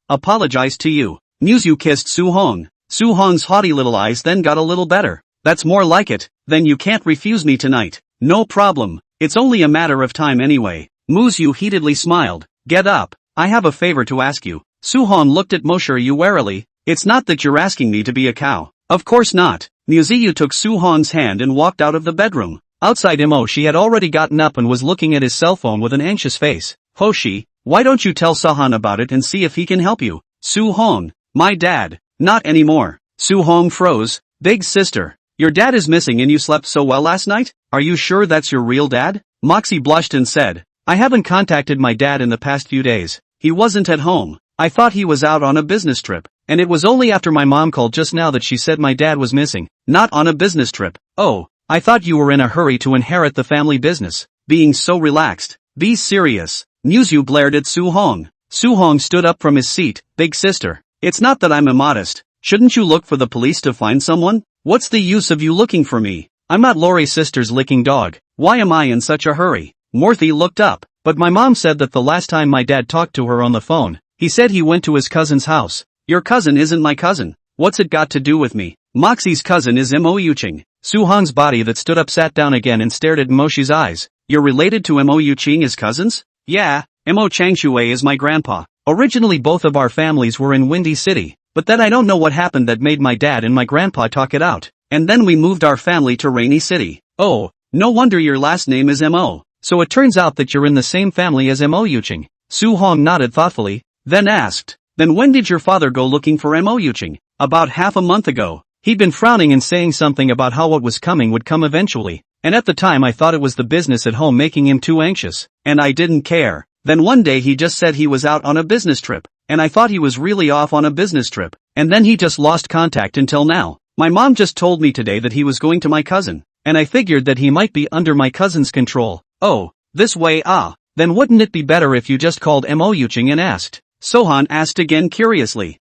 Apologize to you. Muyu kissed Su-hong. Su-hong's haughty little eyes then got a little better. That's more like it. Then you can't refuse me tonight. No problem. It's only a matter of time anyway. Muyu heatedly smiled. Get up. I have a favor to ask you. Su-hong looked at Muyu warily. It's not that you're asking me to be a cow. Of course not. Muyu took Su-hong's hand and walked out of the bedroom. Outside she had already gotten up and was looking at his cell phone with an anxious face. Hoshi, why don't you tell Sahan about it and see if he can help you? Su-hong, my dad. Not anymore. Su-hong froze. Big sister, your dad is missing and you slept so well last night? Are you sure that's your real dad? Moxie blushed and said, I haven't contacted my dad in the past few days. He wasn't at home. I thought he was out on a business trip. And it was only after my mom called just now that she said my dad was missing. Not on a business trip. Oh, I thought you were in a hurry to inherit the family business. Being so relaxed. Be serious. Muyu glared at Su-hong. Su-hong stood up from his seat. Big sister, it's not that I'm immodest. Shouldn't you look for the police to find someone? What's the use of you looking for me? I'm not Lori's sister's licking dog. Why am I in such a hurry? Morthy looked up. But my mom said that the last time my dad talked to her on the phone, he said he went to his cousin's house. Your cousin isn't my cousin. What's it got to do with me? Moxie's cousin is Mo-yu-ching. Su-hong's body that stood up sat down again and stared at Moshi's eyes. You're related to Mo-yu-ching as cousins? Yeah, Mo Changshui is my grandpa. Originally both of our families were in Windy City, but then I don't know what happened that made my dad and my grandpa talk it out. And then we moved our family to Rainy City. Oh, no wonder your last name is Mo. So it turns out that you're in the same family as Mo-yu-ching. Su-hong nodded thoughtfully, then asked, then when did your father go looking for Mo-yu-ching? About half a month ago. He'd been frowning and saying something about how what was coming would come eventually, and at the time I thought it was the business at home making him too anxious, and I didn't care. Then one day he just said he was out on a business trip, and I thought he was really off on a business trip, and then he just lost contact until now. My mom just told me today that he was going to my cousin, and I figured that he might be under my cousin's control. Oh, this way then wouldn't it be better if you just called Mo-yu-ching and asked? Sohan asked again curiously.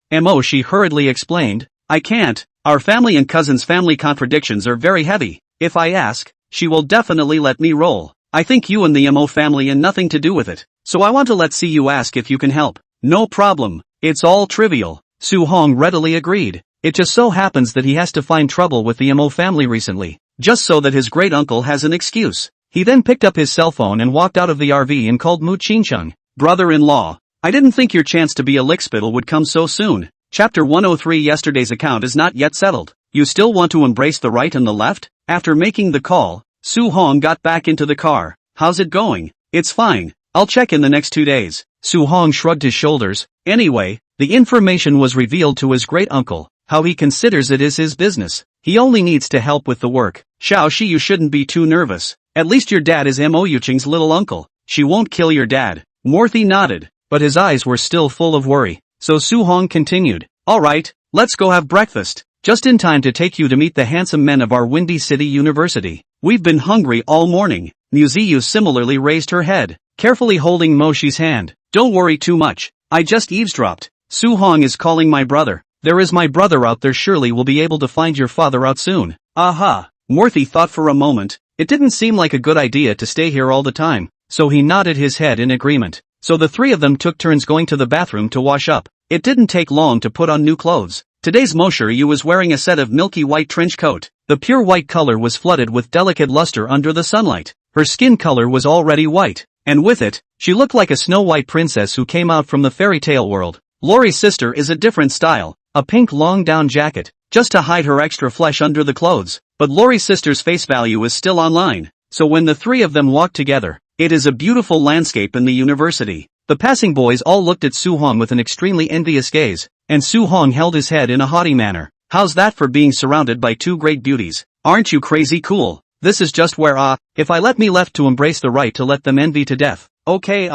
She hurriedly explained, I can't, our family and cousin's family contradictions are very heavy. If I ask, she will definitely let me roll. I think you and the Mo family and nothing to do with it, so I want to see you ask if you can help. No problem, it's all trivial. Su-hong readily agreed. It just so happens that he has to find trouble with the Mo family recently, just so that his great-uncle has an excuse. He then picked up his cell phone and walked out of the RV and called Mu Qingcheng. Brother-in-law, I didn't think your chance to be a lickspittle would come so soon. Chapter 103. Yesterday's account is not yet settled. You still want to embrace the right and the left? After making the call, Su-hong got back into the car. How's it going? It's fine. I'll check in the next 2 days. Su-hong shrugged his shoulders. Anyway, the information was revealed to his great-uncle. How he considers it is his business. He only needs to help with the work. Xiao-shi, you shouldn't be too nervous. At least your dad is Mo-yu-ching's little uncle. She won't kill your dad. Morthy nodded, but his eyes were still full of worry. So Su-hong continued. Alright, let's go have breakfast. Just in time to take you to meet the handsome men of our Windy City University. We've been hungry all morning. Muyu similarly raised her head, carefully holding Moshi's hand. Don't worry too much. I just eavesdropped. Su-hong is calling my brother. There is my brother out there, surely we'll be able to find your father out soon. Aha. Morthy thought for a moment. It didn't seem like a good idea to stay here all the time, so he nodded his head in agreement. So the three of them took turns going to the bathroom to wash up. It didn't take long to put on new clothes. Today's Moshiyu was wearing a set of milky white trench coat. The pure white color was flooded with delicate luster under the sunlight. Her skin color was already white, and with it, she looked like a snow-white princess who came out from the fairy tale world. Lori's sister is a different style, a pink long-down jacket, just to hide her extra flesh under the clothes. But Lori's sister's face value is still online, so when the three of them walk together, it is a beautiful landscape in the university. The passing boys all looked at Su-hong with an extremely envious gaze, and Su-hong held his head in a haughty manner. How's that for being surrounded by two great beauties? Aren't you crazy cool? This is just where if I let me left to embrace the right to let them envy to death. Okay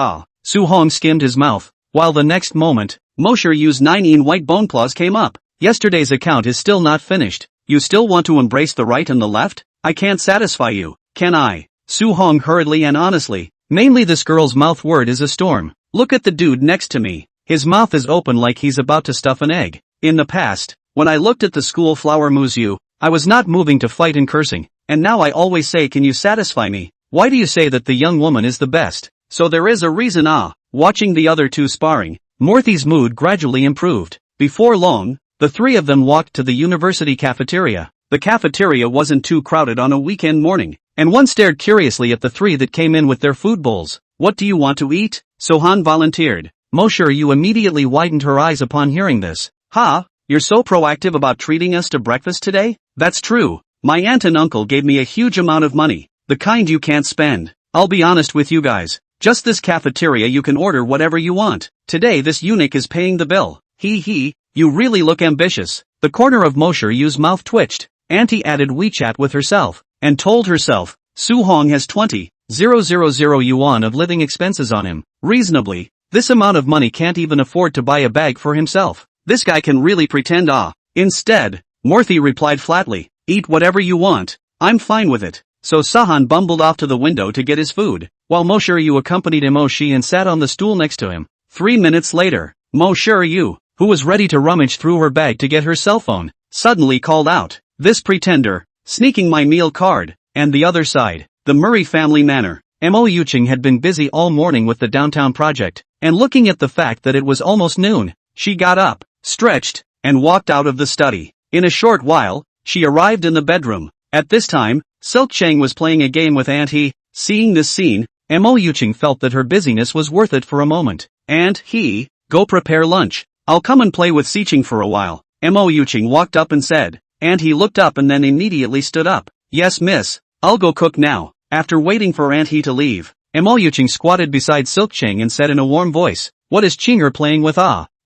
Su-hong skimmed his mouth. while the next moment, Mo Yu's 9 white bone claws came up. Yesterday's account is still not finished. You still want to embrace the right and the left? I can't satisfy you, can I? Su Hong hurriedly and honestly. Mainly this girl's mouth word is a storm. Look at the dude next to me. His mouth is open like he's about to stuff an egg. In the past, when I looked at the school flower Muyu, I was not moving to fight and cursing, and now I always say, can you satisfy me? Why do you say that the young woman is the best? So there is a reason. Watching the other two sparring, Morthy's mood gradually improved. Before long, the three of them walked to the university cafeteria. The cafeteria wasn't too crowded on a weekend morning, and one stared curiously at the three that came in with their food bowls. What do you want to eat? Sohan volunteered. Mo Yu immediately widened her eyes upon hearing this. You're so proactive about treating us to breakfast today? That's true. My aunt and uncle gave me a huge amount of money, the kind you can't spend. I'll be honest with you guys. Just this cafeteria you can order whatever you want. Today this eunuch is paying the bill. He, you really look ambitious. The corner of Mo Yu's mouth twitched. Auntie added WeChat with herself, and told herself, Su Hong has 20,000 yuan of living expenses on him. Reasonably, this amount of money can't even afford to buy a bag for himself. This guy can really pretend. Instead, Morthy replied flatly, eat whatever you want, I'm fine with it. So Sahan bumbled off to the window to get his food, while Mo Yu accompanied Mo Shi and sat on the stool next to him. 3 minutes later, Mo Yu, who was ready to rummage through her bag to get her cell phone, suddenly called out, this pretender, sneaking my meal card. And the other side, the Murray family manor. Mo Yuching had been busy all morning with the downtown project, and looking at the fact that it was almost noon, she got up, stretched, and walked out of the study. In a short while, she arrived in the bedroom. At this time, Silk Cheng was playing a game with Auntie. Seeing this scene, Mo Yuching felt that her busyness was worth it for a moment. And he, go prepare lunch. I'll come and play with Siching for a while. Mo Yuching walked up and said, and he looked up and then immediately stood up. Yes miss, I'll go cook now. After waiting for Auntie to leave, Mo Yuching squatted beside Silk Cheng and said in a warm voice, what is Chinger playing with?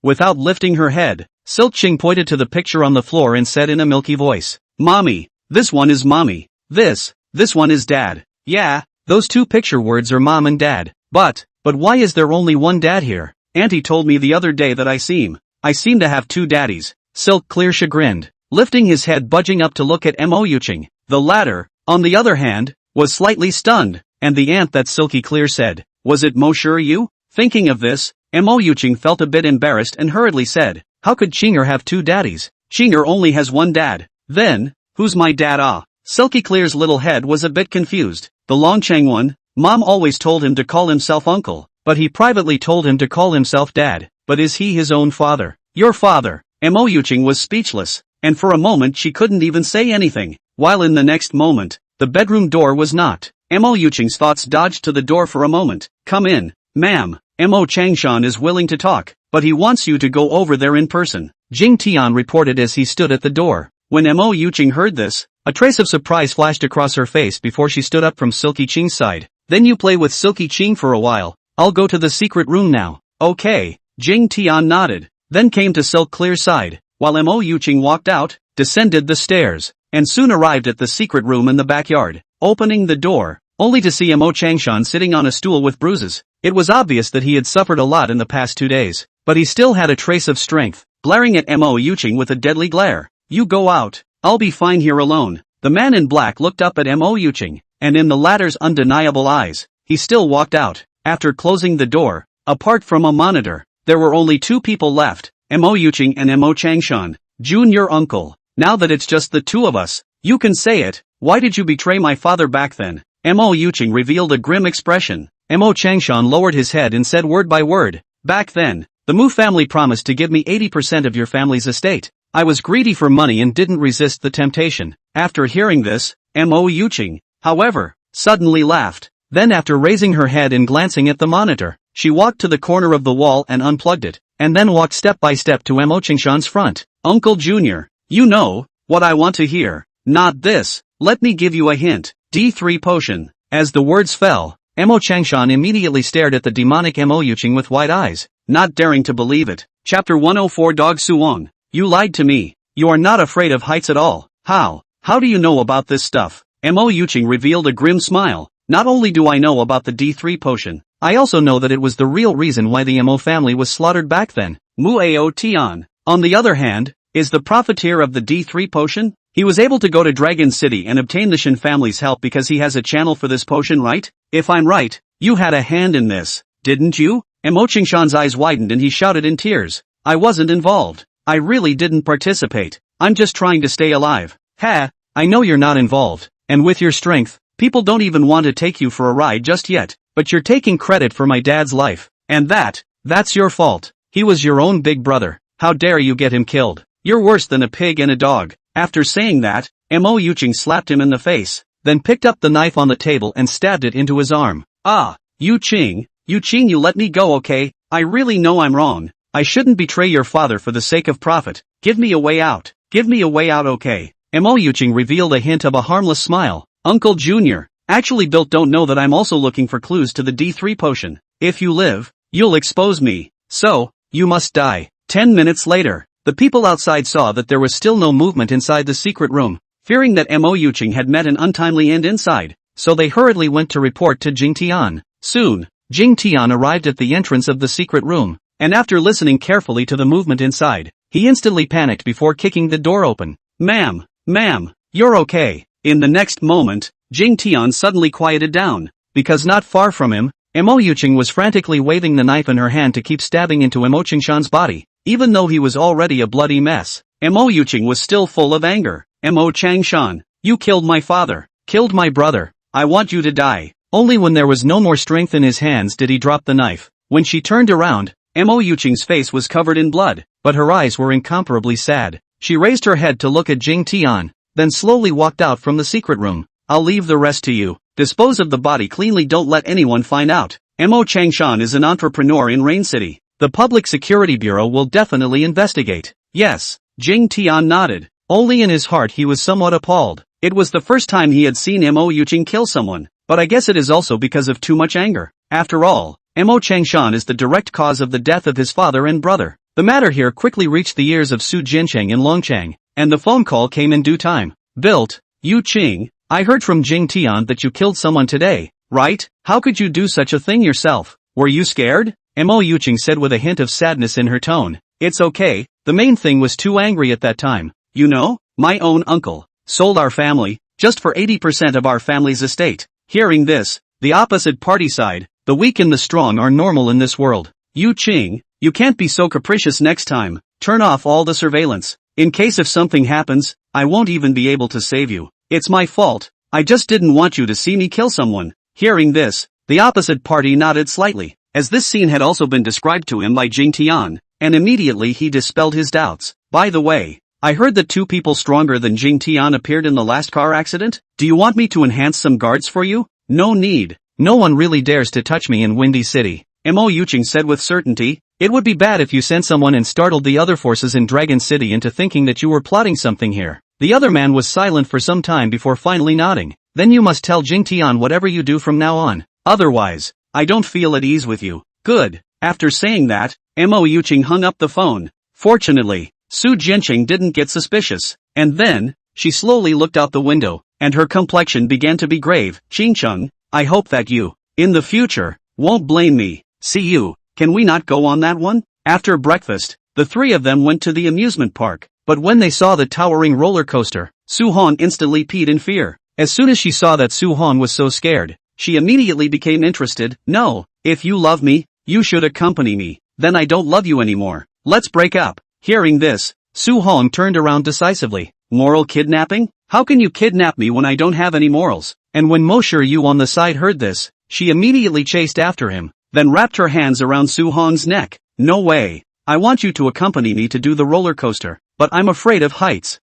Without lifting her head, Silk Cheng pointed to the picture on the floor and said in a milky voice, Mommy, this one is Mommy. This one is Dad. Yeah, those two picture words are Mom and Dad. But why is there only one dad here? Auntie told me the other day that I seem to have two daddies. Silk Clear chagrined, lifting his head budging up to look at Mo Yuching. The latter, on the other hand, was slightly stunned, and the aunt that Silky Clear said, was it Mo Yu? Thinking of this, Mo Yuching felt a bit embarrassed and hurriedly said, how could Chinger have two daddies? Chinger only has one dad. Then, who's my dad? Silky Clear's little head was a bit confused. The Longchang one. Mom always told him to call himself uncle, but he privately told him to call himself dad. But is he his own father? Your father. Mo Yuching was speechless, and for a moment she couldn't even say anything, while in the next moment, the bedroom door was knocked. Mo Yuching's thoughts dodged to the door for a moment. Come in, ma'am. Mo Changshan is willing to talk, but he wants you to go over there in person. Jing Tian reported as he stood at the door. When Mo Yuching heard this, a trace of surprise flashed across her face before she stood up from Silky Ching's side. Then you play with Silky Ching for a while. I'll go to the secret room now. Okay. Jing Tian nodded, then came to Silk Clear's side, while Mo Yuching walked out, descended the stairs, and soon arrived at the secret room in the backyard. Opening the door, only to see Mo Changshan sitting on a stool with bruises. It was obvious that he had suffered a lot in the past 2 days, but he still had a trace of strength, glaring at Mo Yuching with a deadly glare. You go out, I'll be fine here alone. The man in black looked up at Mo Yuching, and in the latter's undeniable eyes, he still walked out. After closing the door, apart from a monitor, there were only two people left, Mo Yuching and Mo Changshan. June, your uncle. Now that it's just the two of us, you can say it. Why did you betray my father back then? Mo Yuching revealed a grim expression. Mo Changshan lowered his head and said word by word, back then, the Mu family promised to give me 80% of your family's estate. I was greedy for money and didn't resist the temptation. After hearing this, Mo Yuching, however, suddenly laughed. Then after raising her head and glancing at the monitor, she walked to the corner of the wall and unplugged it, and then walked step by step to Mo Changshan's front. Uncle Junior, you know what I want to hear. Not this. Let me give you a hint. D3 potion. As the words fell, Mo Changshan immediately stared at the demonic Mo Yuching with wide eyes, not daring to believe it. Chapter 104 Dog Suong. You lied to me. You are not afraid of heights at all. How? How do you know about this stuff? Mo Yuching revealed a grim smile. Not only do I know about the D3 potion, I also know that it was the real reason why the Mo family was slaughtered back then. Muyu Tian, on the other hand, is the profiteer of the D3 potion. He was able to go to Dragon City and obtain the Shin family's help because he has a channel for this potion, right? If I'm right, you had a hand in this, didn't you? Mo Qingshan's eyes widened and he shouted in tears. I wasn't involved. I really didn't participate. I'm just trying to stay alive. Ha, I know you're not involved, and with your strength, people don't even want to take you for a ride just yet, but you're taking credit for my dad's life, and that's your fault. He was your own big brother. How dare you get him killed? You're worse than a pig and a dog. After saying that, Mo Yuqing slapped him in the face, then picked up the knife on the table and stabbed it into his arm. Ah, Yuqing, you let me go, okay? I really know I'm wrong. I shouldn't betray your father for the sake of profit. Give me a way out. Give me a way out, okay? Mo Yuqing revealed a hint of a harmless smile. Uncle Junior, actually don't know that I'm also looking for clues to the D3 potion. If you live, you'll expose me. So, you must die. 10 minutes later, the people outside saw that there was still no movement inside the secret room, fearing that Mo Yuqing had met an untimely end inside, so they hurriedly went to report to Jing Tian. Soon, Jing Tian arrived at the entrance of the secret room, and after listening carefully to the movement inside, he instantly panicked before kicking the door open. Ma'am, you're okay. In the next moment, Jing Tian suddenly quieted down, because not far from him, Mo Yuqing was frantically waving the knife in her hand to keep stabbing into Mo Qingshan's body. Even though he was already a bloody mess, Mo Yuqing was still full of anger. Mo Qingshan, you killed my father, killed my brother. I want you to die. Only when there was no more strength in his hands did he drop the knife. When she turned around, Mo Yuqing's face was covered in blood, but her eyes were incomparably sad. She raised her head to look at Jing Tian, then slowly walked out from the secret room. I'll leave the rest to you. Dispose of the body cleanly, don't let anyone find out. Mo Qingshan is an entrepreneur in Rain City. The Public Security Bureau will definitely investigate. Yes, Jing Tian nodded. Only in his heart he was somewhat appalled. It was the first time he had seen Mo Yuqing kill someone, but I guess it is also because of too much anger. After all, Mo Qingshan is the direct cause of the death of his father and brother. The matter here quickly reached the ears of Su Jincheng in Longchang, and the phone call came in due time. Yuqing, I heard from Jing Tian that you killed someone today, right? How could you do such a thing yourself? Were you scared? Mo Yuqing said with a hint of sadness in her tone. It's okay, the main thing was too angry at that time. You know, my own uncle sold our family, just for 80% of our family's estate. Hearing this, the opposite party sighed. The weak and the strong are normal in this world. Yuqing, you can't be so capricious next time. Turn off all the surveillance. In case if something happens, I won't even be able to save you. It's my fault. I just didn't want you to see me kill someone. Hearing this, the opposite party nodded slightly, as this scene had also been described to him by Jing Tian, and immediately he dispelled his doubts. By the way, I heard that 2 people stronger than Jing Tian appeared in the last car accident. Do you want me to enhance some guards for you? No need. No one really dares to touch me in Windy City. Mo Yuqing said with certainty. It would be bad if you sent someone and startled the other forces in Dragon City into thinking that you were plotting something here. The other man was silent for some time before finally nodding. Then you must tell Jing Tian whatever you do from now on. Otherwise, I don't feel at ease with you. Good. After saying that, Mo Yuqing hung up the phone. Fortunately, Su Jincheng didn't get suspicious. And then, she slowly looked out the window, and her complexion began to be grave. Qingcheng, I hope that you, in the future, won't blame me. See you. Can we not go on that one? After breakfast, the 3 of them went to the amusement park, but when they saw the towering roller coaster, Su Han instantly peed in fear. As soon as she saw that Su Han was so scared, she immediately became interested. No, if you love me, you should accompany me. Then I don't love you anymore. Let's break up. Hearing this, Su Han turned around decisively. Moral kidnapping? How can you kidnap me when I don't have any morals? And when Mo Yu on the side heard this, she immediately chased after him, then wrapped her hands around Su Han's neck. No way. I want you to accompany me to do the roller coaster, but I'm afraid of heights.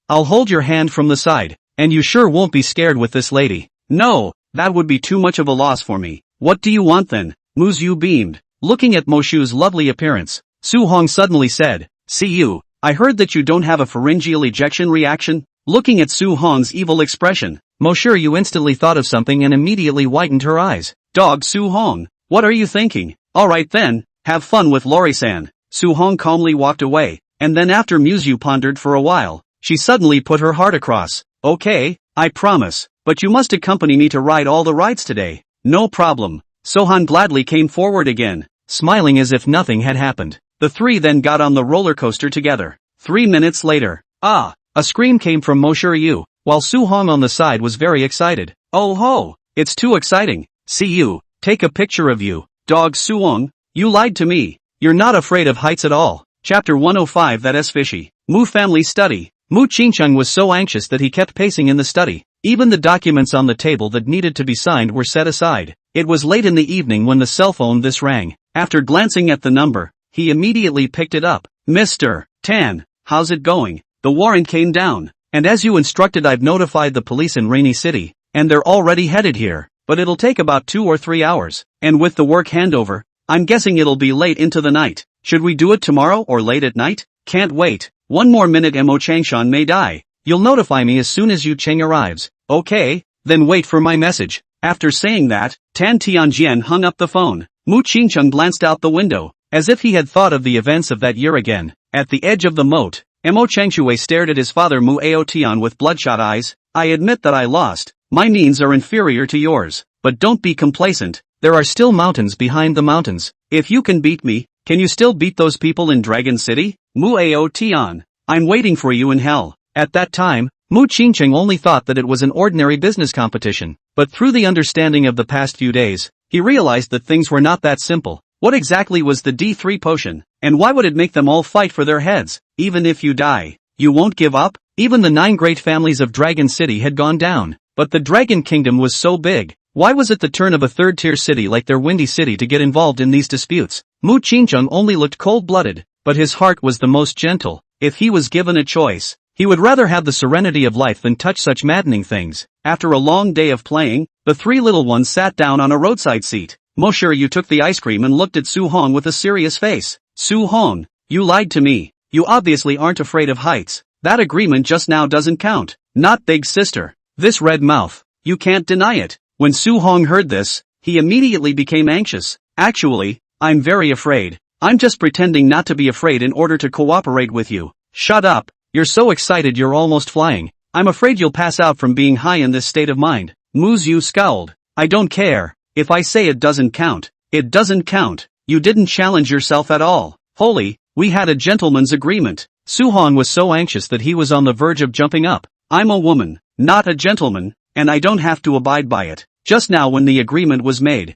I'll hold your hand from the side, and you sure won't be scared with this lady. No, that would be too much of a loss for me. What do you want then? Muyu beamed. Looking at Mo Shu's lovely appearance, Su Hong suddenly said, See you, I heard that you don't have a pharyngeal ejection reaction? Looking at Su Hong's evil expression, Mo Yu instantly thought of something and immediately whitened her eyes. Dog Su Hong, what are you thinking? Alright then, have fun with Lori-san. Su Hong calmly walked away, and then after Muyu pondered for a while, she suddenly put her heart across. Okay, I promise, but you must accompany me to ride all the rides today. No problem. Sohan gladly came forward again, smiling as if nothing had happened. The three then got on the roller coaster together. 3 minutes later, a scream came from Muyu, while Suhong on the side was very excited. Oh ho, it's too exciting. See you, take a picture of you. Dog Suhong, you lied to me. You're not afraid of heights at all. Chapter 105. That is fishy. Mu family study. Mu Qingcheng was so anxious that he kept pacing in the study. Even the documents on the table that needed to be signed were set aside. It was late in the evening when the cell phone this rang. After glancing at the number, he immediately picked it up. Mr. Tan, how's it going? The warrant came down, and as you instructed, I've notified the police in Rainy City, and they're already headed here, but it'll take about 2 or 3 hours, and with the work handover, I'm guessing it'll be late into the night. Should we do it tomorrow or late at night? Can't wait. 1 more minute. Mo Changshan may die. You'll notify me as soon as Yu Cheng arrives. Okay, then wait for my message. After saying that, Tan Tianjian hung up the phone. Mu Qingcheng glanced out the window, as if he had thought of the events of that year again. At the edge of the moat, Mo Changshui stared at his father Mu Aotian with bloodshot eyes. I admit that I lost. My means are inferior to yours, but don't be complacent. There are still mountains behind the mountains. If you can beat me, can you still beat those people in Dragon City? Mu Aotian, I'm waiting for you in hell. At that time, Mu Qingcheng only thought that it was an ordinary business competition, but through the understanding of the past few days, he realized that things were not that simple. What exactly was the D3 potion, and why would it make them all fight for their heads? Even if you die, you won't give up? Even the 9 great families of Dragon City had gone down, but the Dragon Kingdom was so big. Why was it the turn of a third-tier city like their Windy City to get involved in these disputes? Mu Qingcheng only looked cold-blooded, but his heart was the most gentle. If he was given a choice, he would rather have the serenity of life than touch such maddening things. After a long day of playing, the 3 little ones sat down on a roadside seat. Yu took the ice cream and looked at Su Hong with a serious face. Su Hong, you lied to me. You obviously aren't afraid of heights. That agreement just now doesn't count. Not big sister. This red mouth. You can't deny it. When Su Hong heard this, he immediately became anxious. Actually, I'm very afraid. I'm just pretending not to be afraid in order to cooperate with you. Shut up. You're so excited you're almost flying. I'm afraid you'll pass out from being high in this state of mind. Muyu scowled. I don't care. If I say it doesn't count, it doesn't count. You didn't challenge yourself at all. Holy, we had a gentleman's agreement. Su Hong was so anxious that he was on the verge of jumping up. I'm a woman, not a gentleman, and I don't have to abide by it. Just now when the agreement was made,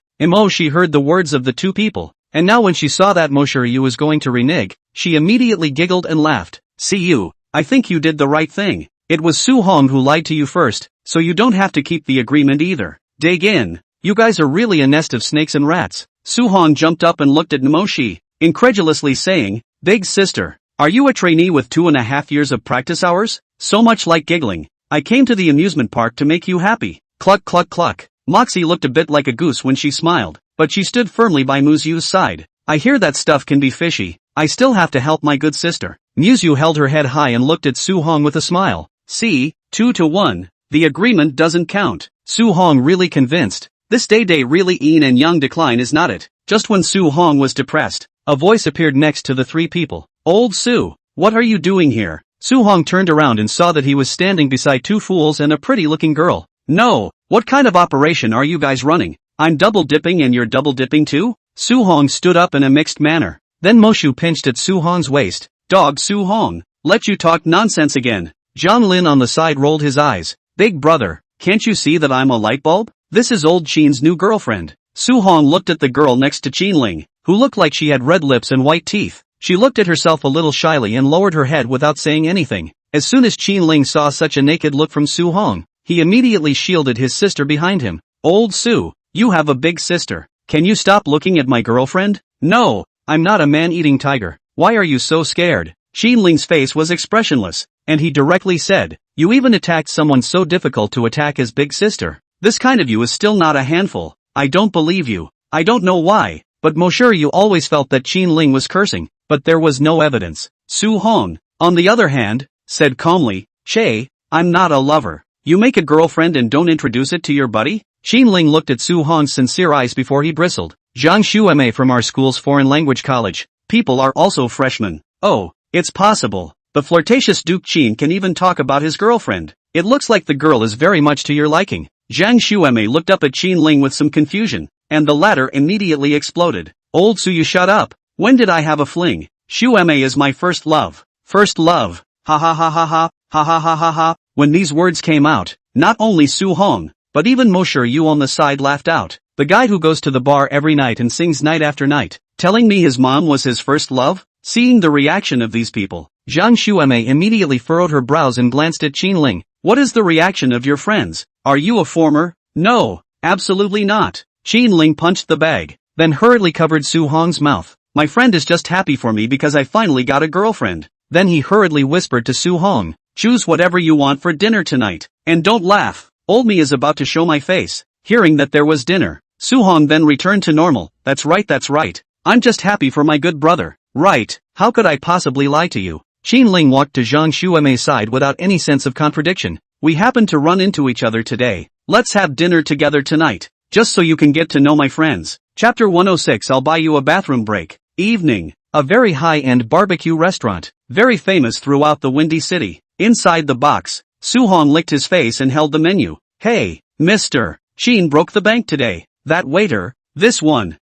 she heard the words of the 2 people, and now when she saw that Yu was going to renege, she immediately giggled and laughed. See you, I think you did the right thing. It was Su Hong who lied to you first, so you don't have to keep the agreement either. Dig in. You guys are really a nest of snakes and rats. Su Hong jumped up and looked at Moshi, incredulously saying, Big sister, are you a trainee with 2.5 years of practice hours? So much like giggling. I came to the amusement park to make you happy. Cluck cluck cluck. Moxie looked a bit like a goose when she smiled, but she stood firmly by Muyu's side. I hear that stuff can be fishy. I still have to help my good sister. Muyu held her head high and looked at Su Hong with a smile. See, 2-1. The agreement doesn't count. Su Hong really convinced. This day really yin and yang decline is not it. Just when Su Hong was depressed, a voice appeared next to the 3 people. Old Su, what are you doing here? Su Hong turned around and saw that he was standing beside 2 fools and a pretty-looking girl. No, what kind of operation are you guys running? I'm double-dipping and you're double-dipping too? Su Hong stood up in a mixed manner. Then Moshu pinched at Su Hong's waist. Dog Su Hong, let you talk nonsense again. Zhang Lin on the side rolled his eyes. Big brother, can't you see that I'm a light bulb? This is old Qin's new girlfriend. Su Hong looked at the girl next to Qin Ling, who looked like she had red lips and white teeth. She looked at herself a little shyly and lowered her head without saying anything. As soon as Qin Ling saw such a naked look from Su Hong, he immediately shielded his sister behind him. Old Su, you have a big sister. Can you stop looking at my girlfriend? No, I'm not a man-eating tiger. Why are you so scared? Qin Ling's face was expressionless, and he directly said, you even attacked someone so difficult to attack as big sister. This kind of you is still not a handful. I don't believe you. I don't know why, but you always felt that Qin Ling was cursing, but there was no evidence. Su Hong, on the other hand, said calmly, Che, I'm not a lover. You make a girlfriend and don't introduce it to your buddy? Qin Ling looked at Su Hong's sincere eyes before he bristled. Zhang Shueme from our school's foreign language college. People are also freshmen. Oh, it's possible. The flirtatious Duke Qin can even talk about his girlfriend. It looks like the girl is very much to your liking. Zhang Shueme looked up at Qin Ling with some confusion. and the latter immediately exploded. Old Suyu, shut up. When did I have a fling? Shueme is my first love. First love. Ha ha ha ha ha, ha ha ha ha ha. When these words came out, not only Su Hong, but even Mosher Yu on the side laughed out. The guy who goes to the bar every night and sings night after night, telling me his mom was his first love? Seeing the reaction of these people, Zhang Shueme immediately furrowed her brows and glanced at Qin Ling. What is the reaction of your friends? Are you a former? No, absolutely not. Qin Ling punched the bag, then hurriedly covered Su Hong's mouth. My friend is just happy for me because I finally got a girlfriend. Then he hurriedly whispered to Su Hong, choose whatever you want for dinner tonight. And don't laugh. Old me is about to show my face. Hearing that there was dinner, Su Hong then returned to normal. That's right. I'm just happy for my good brother. Right, how could I possibly lie to you? Qin Ling walked to Zhang Shueme's side without any sense of contradiction. We happened to run into each other today. Let's have dinner together tonight, just so you can get to know my friends. Chapter 106. I'll buy you a bathroom break. Evening. A very high-end barbecue restaurant, very famous throughout the Windy City. Inside the box, Su Hong licked his face and held the menu. Hey, mister. Qin broke the bank today. That waiter. This one.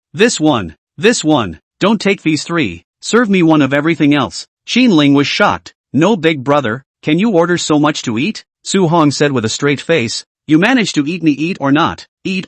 Don't take these three. Serve me one of everything else. Qin Ling was shocked. No, big brother, can you order so much to eat? Su Hong said with a straight face. You manage to eat me, eat or not feed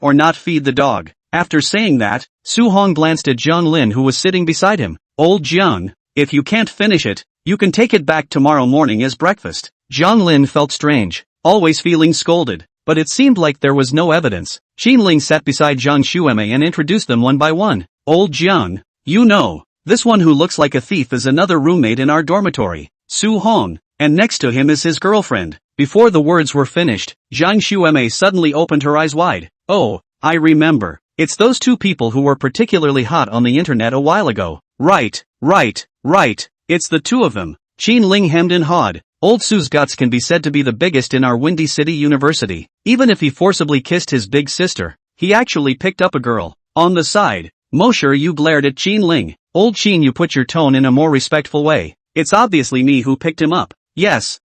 the dog. After saying that, Su Hong glanced at Jiang Lin who was sitting beside him. Old Jiang, if you can't finish it, you can take it back tomorrow morning as breakfast. Jiang Lin felt strange, always feeling scolded, but it seemed like there was no evidence. Qin Ling sat beside Zhang Shueme and introduced them one by one. Old Jiang, you know, this one who looks like a thief is another roommate in our dormitory, Su Hong, and next to him is his girlfriend. Before the words were finished, Zhang Shueme suddenly opened her eyes wide. Oh, I remember. It's those two people who were particularly hot on the internet a while ago. Right. It's the two of them. Qin Ling hemmed and hawed. Old Su's guts can be said to be the biggest in our Windy City University. Even if he forcibly kissed his big sister, he actually picked up a girl. On the side, Mosher Yu glared at Qin Ling. Old Qin, you put your tone in a more respectful way. It's obviously me who picked him up. Yes.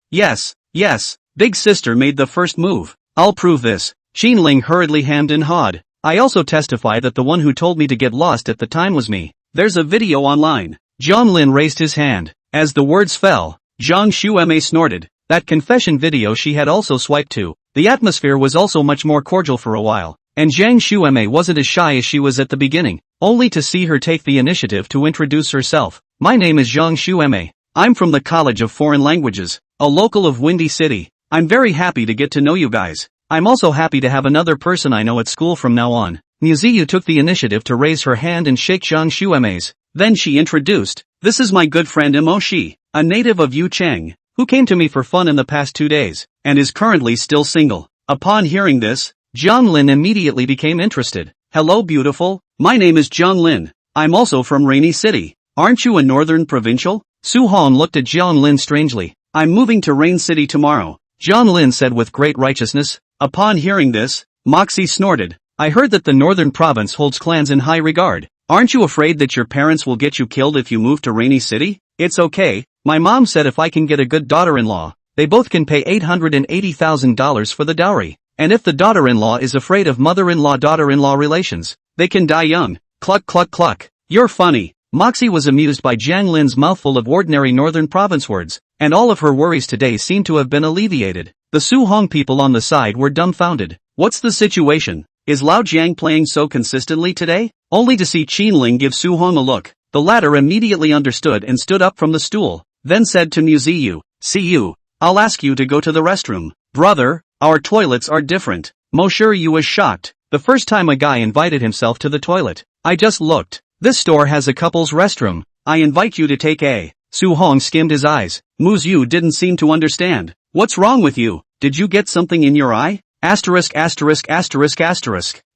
Big sister made the first move. I'll prove this. Qin Ling hurriedly hemmed and hawed. I also testify that the one who told me to get lost at the time was me. There's a video online. Jiang Lin raised his hand. As the words fell, Zhang Shueme snorted. That confession video she had also swiped to. The atmosphere was also much more cordial for a while, and Zhang Shueme wasn't as shy as she was at the beginning, only to see her take the initiative to introduce herself. My name is Zhang Shueme. I'm from the College of Foreign Languages, a local of Windy City. I'm very happy to get to know you guys. I'm also happy to have another person I know at school from now on. Muyu took the initiative to raise her hand and shake Zhang Shueme's. Then she introduced, this is my good friend Mo Shi, a native of Yucheng, who came to me for fun in the past 2 days, and is currently still single. Upon hearing this, Jiang Lin immediately became interested. Hello beautiful, my name is Jiang Lin. I'm also from Rainy City. Aren't you a northern provincial? Su Hong looked at Jiang Lin strangely. I'm moving to Rain City tomorrow, Jiang Lin said with great righteousness. Upon hearing this, Moxie snorted. I heard that the northern province holds clans in high regard. Aren't you afraid that your parents will get you killed if you move to Rainy City? It's okay, my mom said if I can get a good daughter-in-law, they both can pay $880,000 for the dowry. And if the daughter-in-law is afraid of mother-in-law-daughter-in-law relations, they can die young. Cluck cluck cluck. You're funny. Moxie was amused by Jiang Lin's mouthful of ordinary northern province words, and all of her worries today seemed to have been alleviated. The Su Hong people on the side were dumbfounded. What's the situation? Is Lao Jiang playing so consistently today? Only to see Qin Ling give Su Hong a look. The latter immediately understood and stood up from the stool, then said to Muyu, see you. I'll ask you to go to the restroom. Brother, our toilets are different. Mosher Yu was shocked. The first time a guy invited himself to the toilet. I just looked. This store has a couple's restroom. I invite you to take a. Su Hong skimmed his eyes. Muyu didn't seem to understand. What's wrong with you? Did you get something in your eye? Asterisk.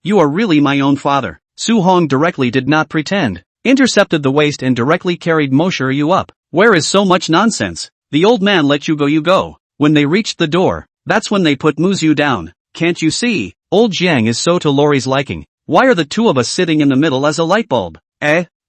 You are really my own father. Su Hong directly did not pretend. Intercepted the waist and directly carried Mosher Yu up. Where is so much nonsense? The old man let you go. When they reached the door, that's when they put Muyu down. Can't you see? Old Jiang is so to Lori's liking. Why are the two of us sitting in the middle as a light bulb?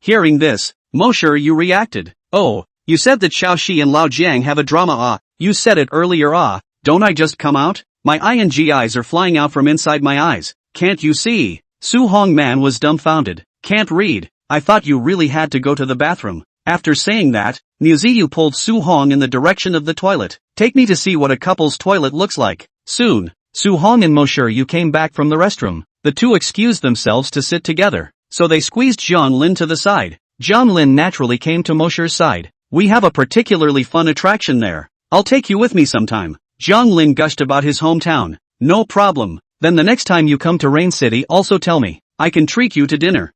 Hearing this, Mosher Yu reacted. Oh, you said that Xiaoxi and Lao Jiang have a drama. You said it earlier. Don't I just come out? My ing eyes are flying out from inside my eyes. Can't you see? Su Hong man was dumbfounded. Can't read. I thought you really had to go to the bathroom. After saying that, Muyu pulled Su Hong in the direction of the toilet. Take me to see what a couple's toilet looks like. Soon, Su Hong and Muyu came back from the restroom. The two excused themselves to sit together, so they squeezed Zhang Lin to the side. Zhang Lin naturally came to Mosher's side. We have a particularly fun attraction there. I'll take you with me sometime. Zhang Lin gushed about his hometown. No problem. Then the next time you come to Rain City also tell me. I can treat you to dinner.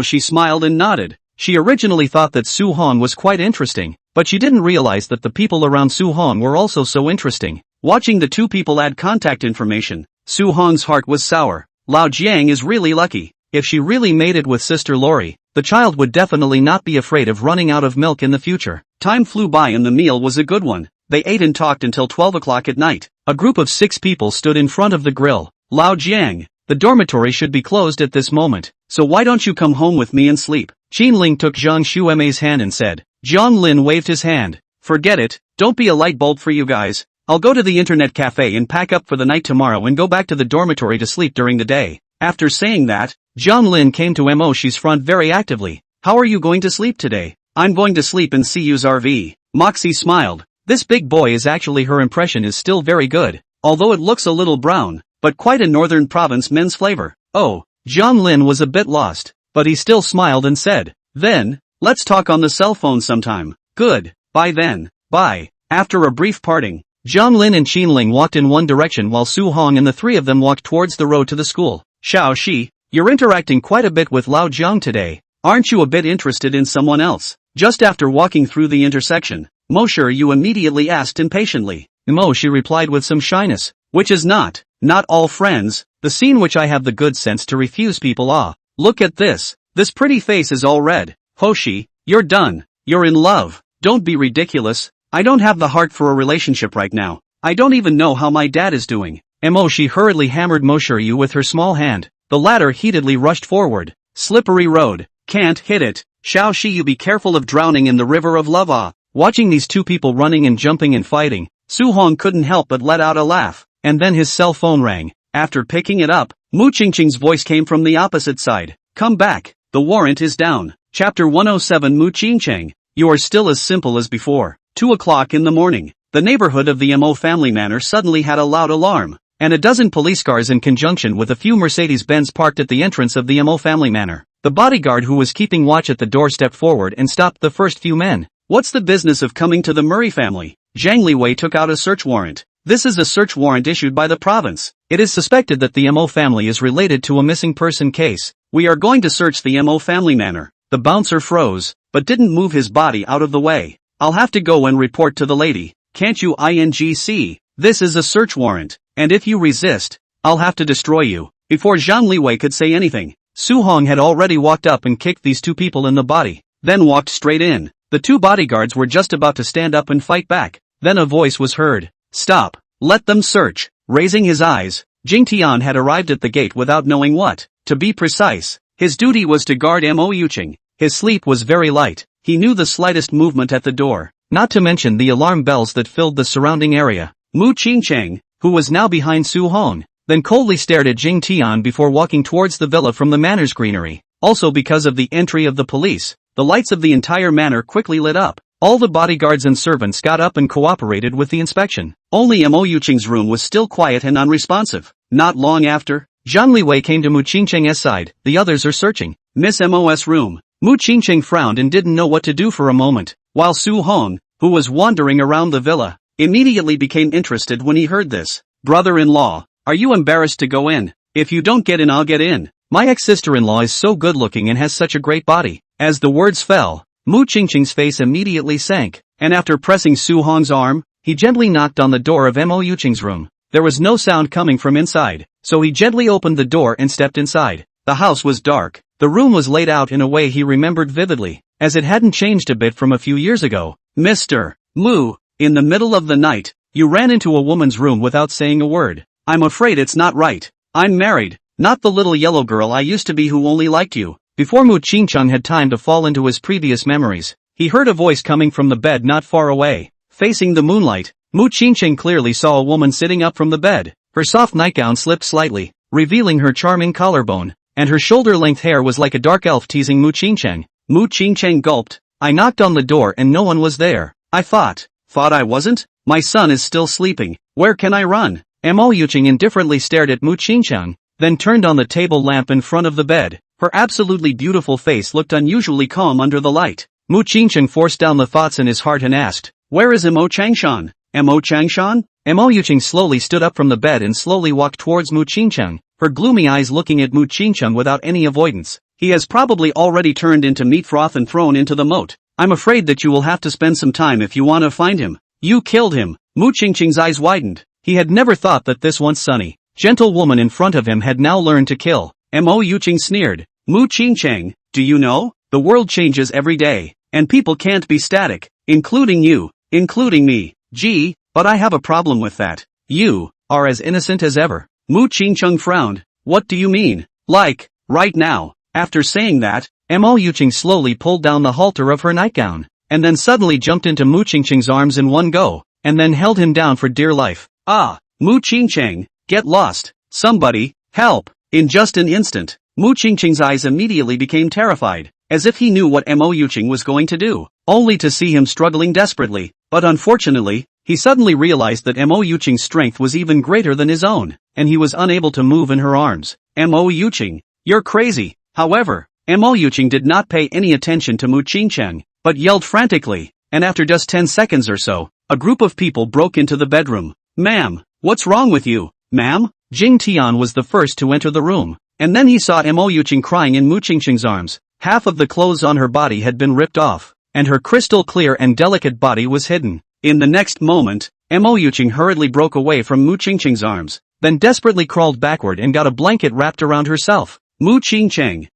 She smiled and nodded. She originally thought that Su Hong was quite interesting, but she didn't realize that the people around Su Hong were also so interesting. Watching the two people add contact information, Su Hong's heart was sour. Lao Jiang is really lucky. If she really made it with Sister Lori, the child would definitely not be afraid of running out of milk in the future. Time flew by and the meal was a good one. They ate and talked until 12 o'clock at night. A group of 6 people stood in front of the grill. Lao Jiang, the dormitory should be closed at this moment, so why don't you come home with me and sleep? Qinling took Zhang Xuemei's hand and said. Zhang Lin waved his hand. Forget it, don't be a light bulb for you guys. I'll go to the internet cafe and pack up for the night tomorrow and go back to the dormitory to sleep during the day. After saying that, Zhang Lin came to Moshi's front very actively. How are you going to sleep today? I'm going to sleep in Cuyu's RV. Moxie smiled. This big boy is actually her impression is still very good, although it looks a little brown, but quite a northern province men's flavor. Oh, Zhang Lin was a bit lost, but he still smiled and said, then, let's talk on the cell phone sometime. Good, bye then, bye. After a brief parting, Zhang Lin and Qinling walked in one direction while Su Hong and the three of them walked towards the road to the school. Xiao Shi, you're interacting quite a bit with Lao Jiang today. Aren't you a bit interested in someone else? Just after walking through the intersection, Muyu immediately asked impatiently. She replied with some shyness, which is not all friends, the scene which I have the good sense to refuse people. Look at this pretty face is all red. Hoshi, you're done, you're in love, don't be ridiculous, I don't have the heart for a relationship right now, I don't even know how my dad is doing. She hurriedly hammered Muyu with her small hand, the latter heatedly rushed forward. Slippery road, can't hit it, Xiao Shi you be careful of drowning in the river of love. Watching these two people running and jumping and fighting, Su Hong couldn't help but let out a laugh, and then his cell phone rang. After picking it up, Mu Qingqing's voice came from the opposite side. Come back, the warrant is down. Chapter 107 Mu Qingqing, you are still as simple as before. 2 o'clock in the morning, the neighborhood of the Mo family manor suddenly had a loud alarm, and a dozen police cars in conjunction with a few Mercedes-Benz parked at the entrance of the Mo family manor. The bodyguard who was keeping watch at the door stepped forward and stopped the first few men. What's the business of coming to the Murray family? Zhang Liwei took out a search warrant. This is a search warrant issued by the province. It is suspected that the Mo family is related to a missing person case. We are going to search the Mo family manor. The bouncer froze, but didn't move his body out of the way. I'll have to go and report to the lady. Can't you INGC? This is a search warrant, and if you resist, I'll have to destroy you. Before Zhang Liwei could say anything, Su Hong had already walked up and kicked these two people in the body, then walked straight in. The two bodyguards were just about to stand up and fight back. Then a voice was heard. Stop. Let them search. Raising his eyes, Jing Tian had arrived at the gate without knowing what to be precise. His duty was to guard Mo Yuqing. His sleep was very light. He knew the slightest movement at the door, not to mention the alarm bells that filled the surrounding area. Mu Qingqing, who was now behind Su Hong, then coldly stared at Jing Tian before walking towards the villa from the manor's greenery. Also because of the entry of the police, the lights of the entire manor quickly lit up. All the bodyguards and servants got up and cooperated with the inspection. Only Mo Yuqing's room was still quiet and unresponsive. Not long after, Zhang Liwei came to Mu Qingqing's side. The others are searching Miss Mo's room. Mu Qingqing frowned and didn't know what to do for a moment, while Su Hong, who was wandering around the villa, immediately became interested when he heard this. Brother-in-law, are you embarrassed to go in? If you don't get in, I'll get in. My ex-sister-in-law is so good-looking and has such a great body. As the words fell, Mu Qingqing's face immediately sank, and after pressing Su Hong's arm, he gently knocked on the door of Mo Yuqing's room. There was no sound coming from inside, so he gently opened the door and stepped inside. The house was dark. The room was laid out in a way he remembered vividly, as it hadn't changed a bit from a few years ago. Mr. Mu, in the middle of the night, you ran into a woman's room without saying a word. I'm afraid it's not right. I'm married, not the little yellow girl I used to be who only liked you. Before Mu Qingqing had time to fall into his previous memories, he heard a voice coming from the bed not far away. Facing the moonlight, Mu Qingqing clearly saw a woman sitting up from the bed. Her soft nightgown slipped slightly, revealing her charming collarbone. and her shoulder-length hair was like a dark elf teasing Mu Qingcheng. Mu Qingcheng gulped. I knocked on the door and no one was there. I thought I wasn't? My son is still sleeping. Where can I run? Mo Yuqing indifferently stared at Mu Qingcheng, then turned on the table lamp in front of the bed. Her absolutely beautiful face looked unusually calm under the light. Mu Qingcheng forced down the thoughts in his heart and asked, where is Mo Changshan? Mo Changshan? Mo Yuqing slowly stood up from the bed and slowly walked towards Mu Qingcheng, her gloomy eyes looking at Mu Qingcheng without any avoidance. He has probably already turned into meat froth and thrown into the moat. I'm afraid that you will have to spend some time if you want to find him. You killed him. Mu Qingcheng's eyes widened. He had never thought that this once sunny, gentle woman in front of him had now learned to kill. Mo Yuqing sneered. Mu Qingcheng, do you know? The world changes every day, and people can't be static, including you, including me. Gee, but I have a problem with that. You are as innocent as ever. Mu Qingcheng frowned. What do you mean? Like, right now. After saying that, Mo Yuqing slowly pulled down the halter of her nightgown, and then suddenly jumped into Mu Qingcheng's arms in one go, and then held him down for dear life. Ah, Mu Qingcheng, get lost. Somebody, help. In just an instant, Mu Qingcheng's eyes immediately became terrified, as if he knew what Mo Yuqing was going to do, only to see him struggling desperately. But unfortunately, he suddenly realized that Mo Yuqing's strength was even greater than his own, and he was unable to move in her arms. Mo Yuqing, you're crazy. However, Mo Yuqing did not pay any attention to Mu Qingcheng, but yelled frantically, and after just 10 seconds or so, a group of people broke into the bedroom. Ma'am, what's wrong with you? Ma'am? Jing Tian was the first to enter the room, and then he saw Mo Yuqing crying in Mu Qingcheng's arms. Half of the clothes on her body had been ripped off, and her crystal clear and delicate body was hidden. In the next moment, Mo Yuqing hurriedly broke away from Mu Qingcheng's arms, then desperately crawled backward and got a blanket wrapped around herself. Mu Qingcheng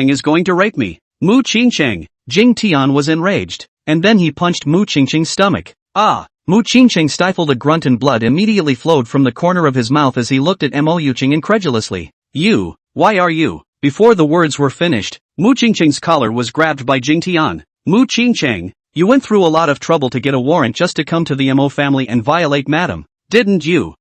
is going to rape me. Mu Qingcheng. Jing Tian was enraged, and then he punched Mu Qingcheng's stomach. Ah! Mu Qingcheng stifled a grunt and blood immediately flowed from the corner of his mouth as he looked at Mo Yuqing incredulously. You, why are you? Before the words were finished, Mu Qingcheng's collar was grabbed by Jing Tian. Mu Qingcheng, you went through a lot of trouble to get a warrant just to come to the Mo family and violate madam, didn't you?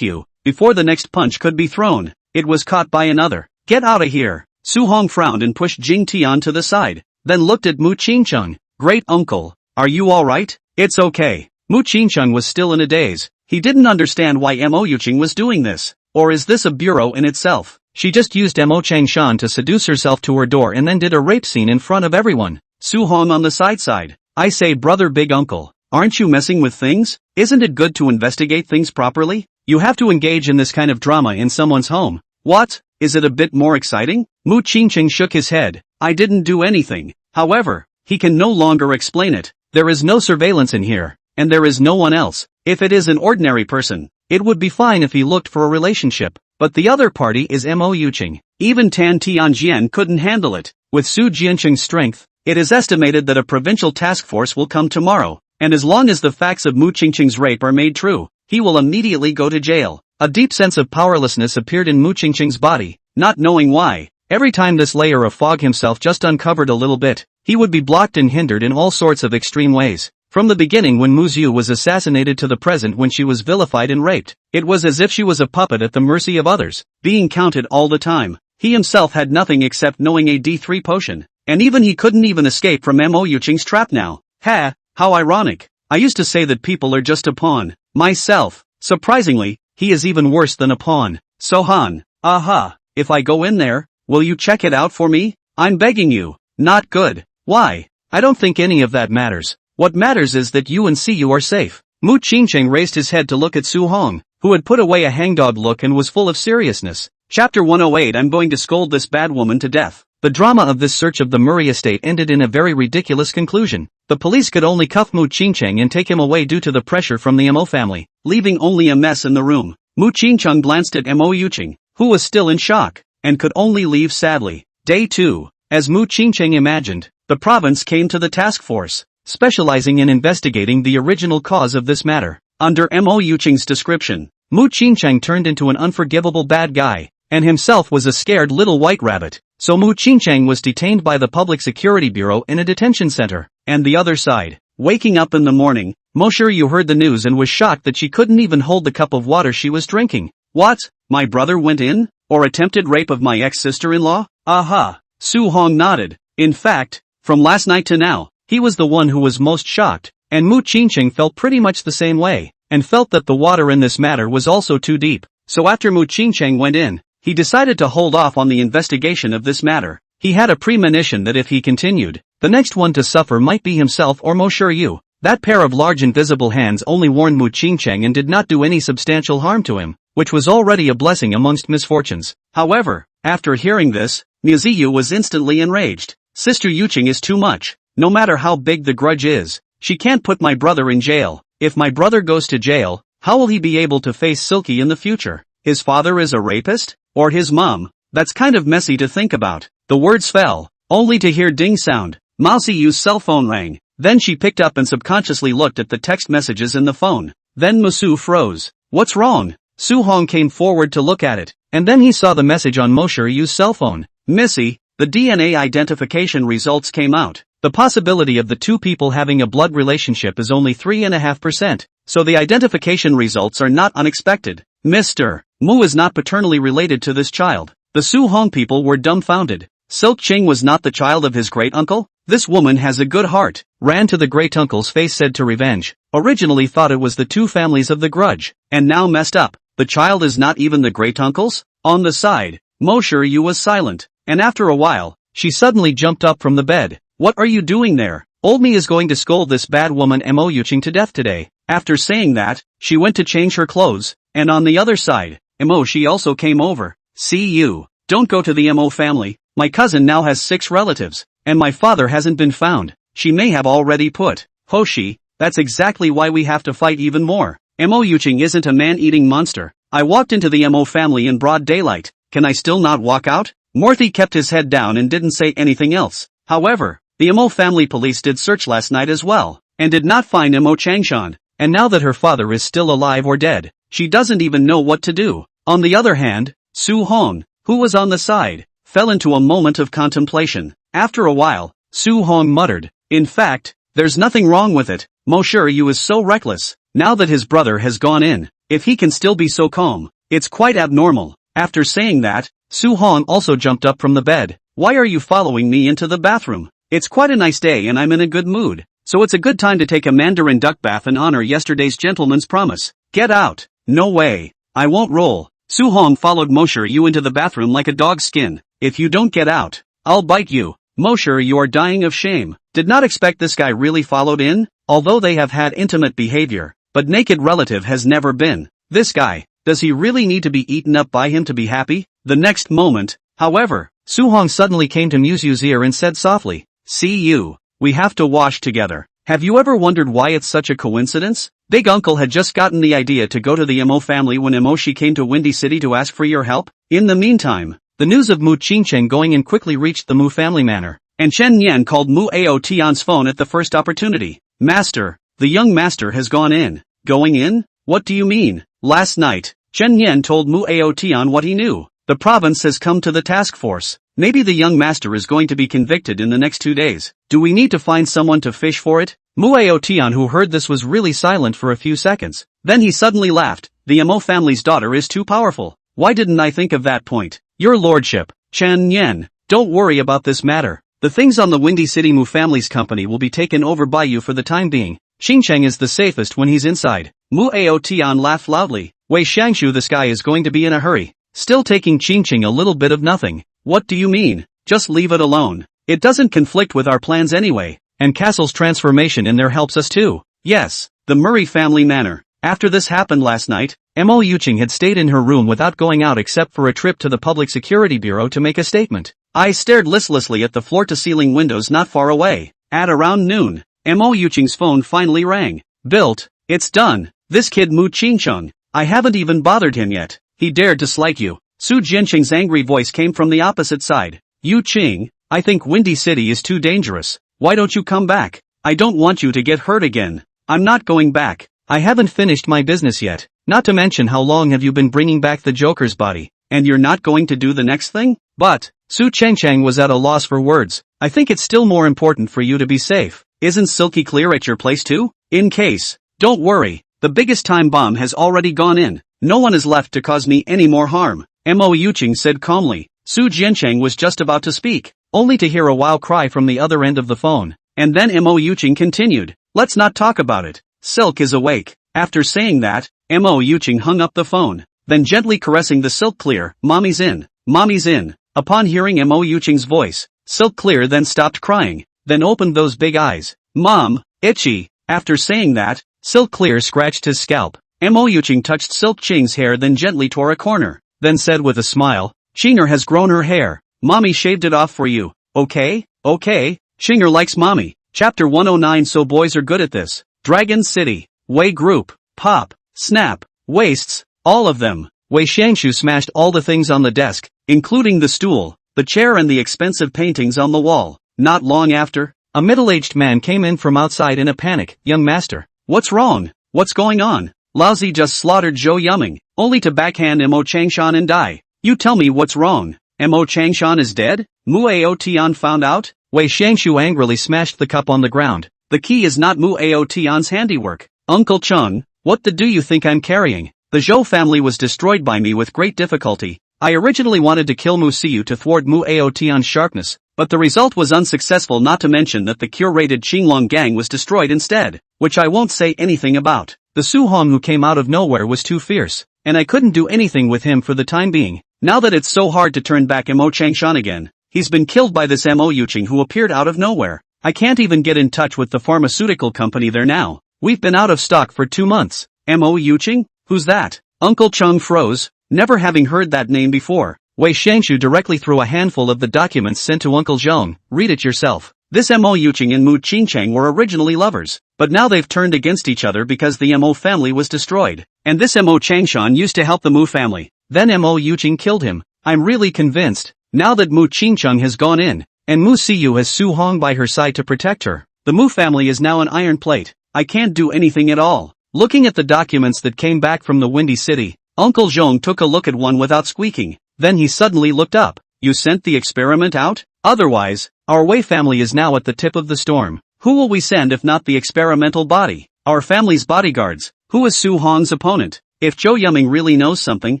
You. Before the next punch could be thrown, it was caught by another. Get out of here. Su Hong frowned and pushed Jing Tian to the side, then looked at Mu Qingcheng. Great uncle, are you alright? It's okay. Mu Qingcheng was still in a daze. He didn't understand why Mo Yuqing was doing this. Or is this a bureau in itself? She just used Mo Changshan to seduce herself to her door and then did a rape scene in front of everyone. Su Hong on the side. I say brother big uncle, aren't you messing with things? Isn't it good to investigate things properly? You have to engage in this kind of drama in someone's home. What? Is it a bit more exciting? Mu Qingcheng shook his head. I didn't do anything. However, he can no longer explain it. There is no surveillance in here, and there is no one else. If it is an ordinary person, it would be fine if he looked for a relationship, but the other party is Mo Yuqing. Even Tan Tianjian couldn't handle it. With Su Jiancheng's strength, it is estimated that a provincial task force will come tomorrow, and as long as the facts of Mu Qingcheng's rape are made true, he will immediately go to jail. A deep sense of powerlessness appeared in Mu Qingcheng's body, not knowing why. Every time this layer of fog himself just uncovered a little bit, he would be blocked and hindered in all sorts of extreme ways. From the beginning when Muyu was assassinated to the present when she was vilified and raped, it was as if she was a puppet at the mercy of others, being counted all the time. He himself had nothing except knowing a D3 potion, and even he couldn't even escape from Mo Yuqing's trap now. Ha, how ironic. I used to say that people are just a pawn. Myself. Surprisingly, he is even worse than a pawn. Sohan. Aha. If I go in there, will you check it out for me? I'm begging you. Not good. Why? I don't think any of that matters. What matters is that you and Siyu are safe. Mu Qingcheng raised his head to look at Su Hong, who had put away a hangdog look and was full of seriousness. Chapter 108. I'm going to scold this bad woman to death. The drama of this search of the Murray estate ended in a very ridiculous conclusion. The police could only cuff Mu Qingcheng and take him away due to the pressure from the Mo family, leaving only a mess in the room. Mu Qingcheng glanced at Mo Yuqing, who was still in shock, and could only leave sadly. Day 2. As Mu Qingcheng imagined, the province came to the task force, specializing in investigating the original cause of this matter. Under Mo Yuqing's description, Mu Qingcheng turned into an unforgivable bad guy, and himself was a scared little white rabbit. So Mu Qingcheng was detained by the Public Security Bureau in a detention center. And the other side, waking up in the morning, Mo Yu heard the news and was shocked that she couldn't even hold the cup of water she was drinking. What? My brother went in? or attempted rape of my ex-sister-in-law? Aha. Su Hong nodded. In fact, from last night to now, he was the one who was most shocked, and Mu Qingqing felt pretty much the same way, and felt that the water in this matter was also too deep. So after Mu Qingqing went in, he decided to hold off on the investigation of this matter. He had a premonition that if he continued, the next one to suffer might be himself or Mo Shiryu. That pair of large invisible hands only warned Mu Qingqing and did not do any substantial harm to him, which was already a blessing amongst misfortunes. However, after hearing this, Muyu was instantly enraged. Sister Yuqing is too much. No matter how big the grudge is, she can't put my brother in jail. If my brother goes to jail, how will he be able to face Silky in the future? His father is a rapist? Or his mom? That's kind of messy to think about. The words fell, only to hear ding sound. Mao Ziyu's cell phone rang. Then she picked up and subconsciously looked at the text messages in the phone. Then Musu froze. What's wrong? Su Hong came forward to look at it, and then he saw the message on Mo Shiryu's cell phone. Missy, the DNA identification results came out. The possibility of the two people having a blood relationship is only 3.5%, so the identification results are not unexpected. Mr. Mu is not paternally related to this child. The Su Hong people were dumbfounded. Silk Ching was not the child of his great-uncle? This woman has a good heart. Ran to the great-uncle's face, said to revenge. Originally thought it was the two families of the grudge, and now messed up. The child is not even the great-uncle's? On the side, Mo Shiryu was silent, and after a while, she suddenly jumped up from the bed. What are you doing there? Old me is going to scold this bad woman Mo Yuqing to death today. After saying that, she went to change her clothes, and on the other side, Mo she also came over. See you. Don't go to the Mo family. My cousin now has 6 relatives, and my father hasn't been found. She may have already put Hoshi. That's exactly why we have to fight even more. Mo Yuqing isn't a man-eating monster. I walked into the Mo family in broad daylight. Can I still not walk out? Morthy kept his head down and didn't say anything else. However, the Mo family police did search last night as well, and did not find Mo Changshan. And now that her father is still alive or dead, she doesn't even know what to do. On the other hand, Su Hong, who was on the side, fell into a moment of contemplation. After a while, Su Hong muttered, in fact, there's nothing wrong with it. Mo Shiryu is so reckless. Now that his brother has gone in, if he can still be so calm, it's quite abnormal. After saying that, Su Hong also jumped up from the bed. Why are you following me into the bathroom? It's quite a nice day and I'm in a good mood, so it's a good time to take a Mandarin duck bath and honor yesterday's gentleman's promise. Get out. No way. I won't roll. Su Hong followed Mo Shiryu into the bathroom like a dog's skin. If you don't get out, I'll bite you. Mo Shiryu, you are dying of shame. Did not expect this guy really followed in, although they have had intimate behavior, but naked relative has never been. This guy, does he really need to be eaten up by him to be happy? The next moment, however, Su Hong suddenly came to Muyu's ear and said softly, see you. We have to wash together. Have you ever wondered why it's such a coincidence? Big Uncle had just gotten the idea to go to the Mo family when Moshi came to Windy City to ask for your help. In the meantime, the news of Mu Qingqing going in quickly reached the Mu family manor, and Chen Yan called Mu Ao Tian's phone at the first opportunity. Master, the young master has gone in. Going in? What do you mean? Last night, Chen Yan told Mu Ao Tian what he knew. The province has come to the task force. Maybe the young master is going to be convicted in the next 2 days. Do we need to find someone to fish for it? Mu Ao Tian, who heard this, was really silent for a few seconds. Then he suddenly laughed. The Mo family's daughter is too powerful. Why didn't I think of that point? Your lordship, Chen Yan, don't worry about this matter. The things on the Windy City Mu family's company will be taken over by you for the time being. Qingcheng is the safest when he's inside. Mu Ao Tian laughed loudly. Wei Shangshu, this guy is going to be in a hurry. Still taking Qingcheng a little bit of nothing. What do you mean? Just leave it alone. It doesn't conflict with our plans anyway. And Castle's transformation in there helps us too. Yes, the Murray family manor. After this happened last night, Mo Yuqing had stayed in her room without going out except for a trip to the Public Security Bureau to make a statement. I stared listlessly at the floor-to-ceiling windows not far away. At around noon, Mo Yuqing's phone finally rang. Built. It's done. This kid Mu Qingcheng. I haven't even bothered him yet. He dared to slight you. Su Jianqing's angry voice came from the opposite side. Yu Qing, I think Windy City is too dangerous. Why don't you come back? I don't want you to get hurt again. I'm not going back. I haven't finished my business yet. Not to mention, how long have you been bringing back the Joker's body? And you're not going to do the next thing? But, Su Chengcheng was at a loss for words. I think it's still more important for you to be safe. Isn't Silky clear at your place too? In case. Don't worry. The biggest time bomb has already gone in. No one is left to cause me any more harm. Mo Yuching said calmly. Su Jiancheng was just about to speak, only to hear a wow cry from the other end of the phone. And then Mo Yuching continued. Let's not talk about it. Silk is awake. After saying that, Mo Yuching hung up the phone, then gently caressing the Silk Clear, Mommy's in. Mommy's in. Upon hearing Mo Yuching's voice, Silk Clear then stopped crying, then opened those big eyes. Mom, itchy. After saying that, Silk Clear scratched his scalp. Mo Yuching touched Silk Qing's hair then gently tore a corner, then said with a smile, Qinger has grown her hair. Mommy shaved it off for you. Okay? Okay. Qinger likes mommy. Chapter 109. So boys are good at this. Dragon City. Wei Group. Pop. Snap. Wastes. All of them. Wei Shangshu smashed all the things on the desk, including the stool, the chair and the expensive paintings on the wall. Not long after, a middle-aged man came in from outside in a panic. Young master. What's wrong? What's going on? Laozi just slaughtered Zhou Yuming, only to backhand Mo Changshan and die. You tell me what's wrong. Mo Changshan is dead? Mueo Tian found out? Wei Shangshu angrily smashed the cup on the ground. The key is not Mueo Tian's handiwork. Uncle Chung, what the do you think I'm carrying? The Zhou family was destroyed by me with great difficulty. I originally wanted to kill Muyu to thwart Mueo Tian's sharpness, but the result was unsuccessful, not to mention that the curated Qinglong gang was destroyed instead, which I won't say anything about. The Su Hong who came out of nowhere was too fierce, and I couldn't do anything with him for the time being. Now that it's so hard to turn back Mo Changshan again, he's been killed by this Mo Yuching who appeared out of nowhere. I can't even get in touch with the pharmaceutical company there now. We've been out of stock for 2 months. Mo Yuching? Who's that? Uncle Chung froze, never having heard that name before. Wei Shangshu directly threw a handful of the documents sent to Uncle Zhong. Read it yourself. This Mo Yuching and Mu Qingcheng were originally lovers, but now they've turned against each other because the Mo family was destroyed. And this Mo Changshan used to help the Mu family. Then Mo Yuching killed him. I'm really convinced, now that Mu Qingcheng has gone in, and Mu Siyu has Su Hong by her side to protect her, the Mu family is now an iron plate. I can't do anything at all. Looking at the documents that came back from the Windy City, Uncle Zhong took a look at one without squeaking. Then he suddenly looked up. You sent the experiment out? Otherwise, our Wei family is now at the tip of the storm. Who will we send if not the experimental body? Our family's bodyguards. Who is Su Hong's opponent? If Zhou Yuming really knows something,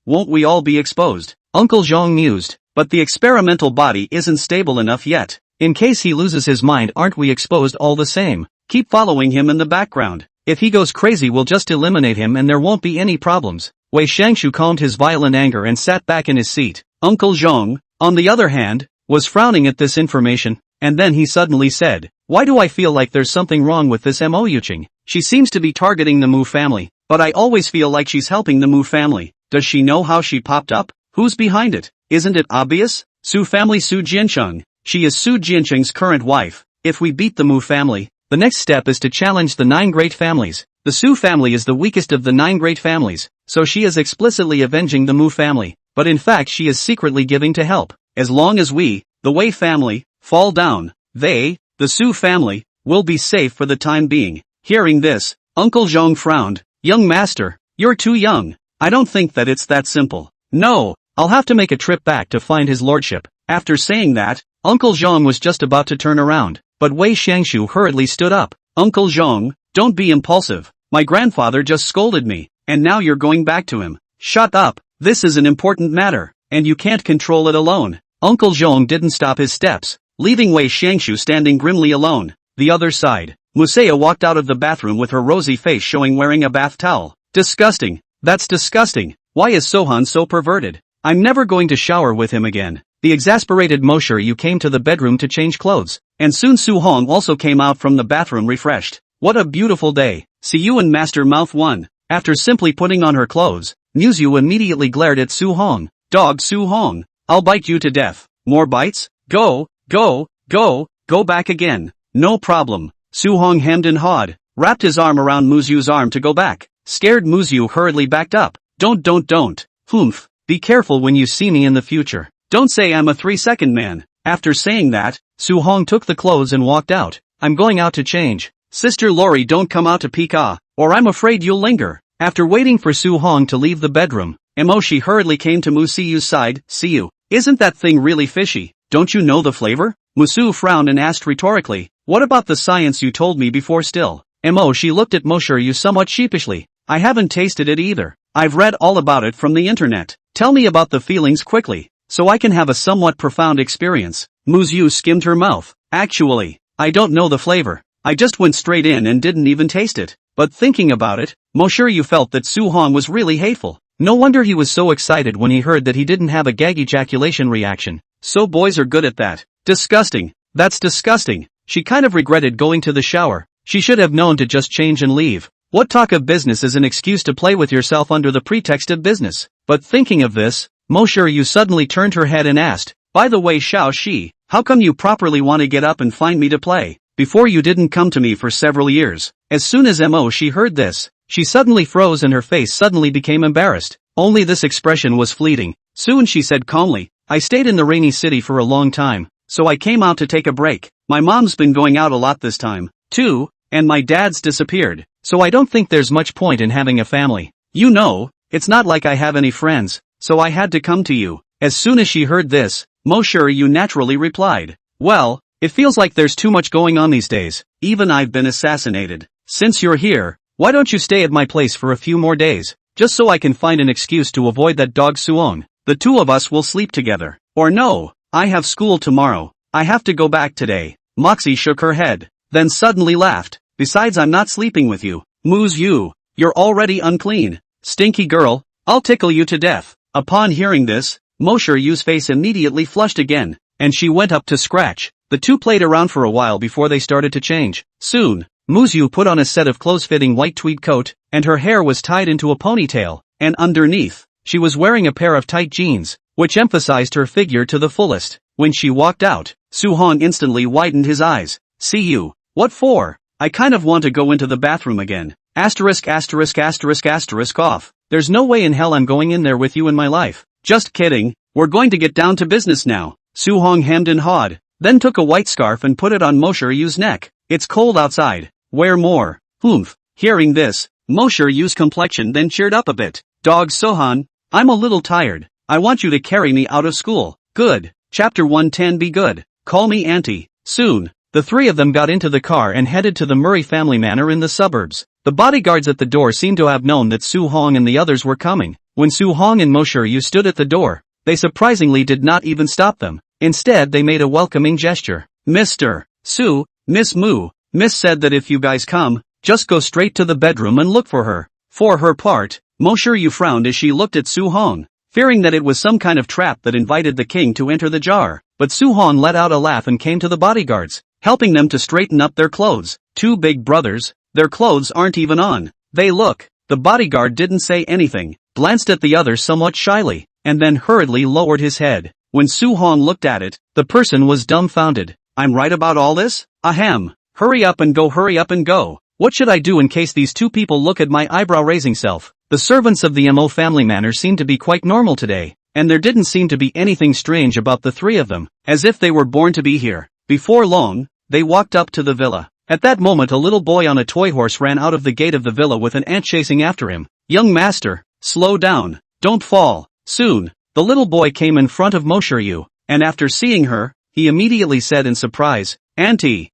won't we all be exposed? Uncle Zhong mused. But the experimental body isn't stable enough yet. In case he loses his mind, aren't we exposed all the same? Keep following him in the background. If he goes crazy, we'll just eliminate him and there won't be any problems. Wei Shangshu calmed his violent anger and sat back in his seat. Uncle Zhong, on the other hand, was frowning at this information, and then he suddenly said, why do I feel like there's something wrong with this Mo Yuching? She seems to be targeting the Mu family, but I always feel like she's helping the Mu family. Does she know how she popped up? Who's behind it? Isn't it obvious? Su family Su Jiancheng. She is Su Jiancheng's current wife. If we beat the Mu family, the next step is to challenge the 9 great families. The Su family is the weakest of the 9 great families, so she is explicitly avenging the Mu family, but in fact she is secretly giving to help. As long as we, the Wei family, fall down, they, the Su family, will be safe for the time being. Hearing this, Uncle Zhong frowned. Young master, you're too young. I don't think that it's that simple. No, I'll have to make a trip back to find his lordship. After saying that, Uncle Zhong was just about to turn around, but Wei Shangshu hurriedly stood up. Uncle Zhong, don't be impulsive. My grandfather just scolded me, and now you're going back to him. Shut up. This is an important matter, and you can't control it alone. Uncle Zhong didn't stop his steps, leaving Wei Shangshu standing grimly alone. The other side, Musea walked out of the bathroom with her rosy face showing, wearing a bath towel. Disgusting. That's disgusting. Why is Sohan so perverted? I'm never going to shower with him again. The exasperated Mosher came to the bedroom to change clothes, and soon Su Hong also came out from the bathroom refreshed. What a beautiful day. See you and Master Mouth 1. After simply putting on her clothes, Muyu immediately glared at Su Hong. Dog Su Hong, I'll bite you to death. More bites? Go back again. No problem. Su Hong hemmed and hawed, wrapped his arm around Muyu's arm to go back. Scared Muyu hurriedly backed up. Don't. Humph. Be careful when you see me in the future. Don't say I'm a 3-second man. After saying that, Su Hong took the clothes and walked out. I'm going out to change. Sister Lori, don't come out to peek or I'm afraid you'll linger. After waiting for Su Hong to leave the bedroom, Emoshi hurriedly came to Musiyu's side. Siyu, isn't that thing really fishy? Don't you know the flavor? Musu frowned and asked rhetorically, what about the science you told me before still? Emoshi looked at Moshiru somewhat sheepishly. I haven't tasted it either. I've read all about it from the internet. Tell me about the feelings quickly, so I can have a somewhat profound experience. Muyu skimmed her mouth. Actually, I don't know the flavor. I just went straight in and didn't even taste it. But thinking about it, Muyu felt that Su-hong was really hateful. No wonder he was so excited when he heard that he didn't have a gag ejaculation reaction. So boys are good at that. Disgusting. That's disgusting. She kind of regretted going to the shower. She should have known to just change and leave. What talk of business is an excuse to play with yourself under the pretext of business? But thinking of this, Muyu suddenly turned her head and asked, by the way Xiao Shi, how come you properly want to get up and find me to play? Before you didn't come to me for several years. As soon as She heard this, she suddenly froze and her face suddenly became embarrassed. Only this expression was fleeting. Soon she said calmly, I stayed in the rainy city for a long time, so I came out to take a break. My mom's been going out a lot this time, too, and my dad's disappeared, so I don't think there's much point in having a family. You know, it's not like I have any friends, so I had to come to you. As soon as she heard this, Muyu naturally replied, well, it feels like there's too much going on these days. Even I've been assassinated. Since you're here, why don't you stay at my place for a few more days, just so I can find an excuse to avoid that dog Suong. The two of us will sleep together. Or no, I have school tomorrow. I have to go back today. Moxie shook her head, then suddenly laughed. Besides, I'm not sleeping with you. Muyu, you're already unclean. Stinky girl, I'll tickle you to death. Upon hearing this, Muyu's face immediately flushed again, and she went up to scratch. The two played around for a while before they started to change. Soon, Muyu put on a set of close-fitting white tweed coat, and her hair was tied into a ponytail, and underneath, she was wearing a pair of tight jeans, which emphasized her figure to the fullest. When she walked out, Su-hong instantly widened his eyes. See you. What for? I kind of want to go into the bathroom again. Asterisk asterisk asterisk asterisk off. There's no way in hell I'm going in there with you in my life. Just kidding. We're going to get down to business now. Su-hong hemmed and hawed, then took a white scarf and put it on Muyu's neck. It's cold outside. Wear more. Oomph. Hearing this, Muyu's complexion then cheered up a bit. Dog Sohan, I'm a little tired. I want you to carry me out of school. Good. Chapter 110. Be good. Call me auntie. Soon, the three of them got into the car and headed to the Murray family manor in the suburbs. The bodyguards at the door seemed to have known that Su-hong and the others were coming. When Su-hong and Muyu stood at the door, they surprisingly did not even stop them. Instead, they made a welcoming gesture. Mr. Su, Miss Mu, Miss said that if you guys come, just go straight to the bedroom and look for her. For her part, Muyu frowned as she looked at Su-hong, fearing that it was some kind of trap that invited the king to enter the jar. But Su-hong let out a laugh and came to the bodyguards, helping them to straighten up their clothes. Two big brothers, their clothes aren't even on. They look. The bodyguard didn't say anything, glanced at the other somewhat shyly, and then hurriedly lowered his head. When Su-hong looked at it, the person was dumbfounded. I'm right about all this? Ahem. Hurry up and go, hurry up and go. What should I do in case these two people look at my eyebrow-raising self? The servants of the Mo family manor seemed to be quite normal today, and there didn't seem to be anything strange about the three of them, as if they were born to be here. Before long, they walked up to the villa. At that moment a little boy on a toy horse ran out of the gate of the villa with an ant chasing after him. Young master, slow down, don't fall. Soon, the little boy came in front of Muyu, and after seeing her, he immediately said in surprise, Auntie,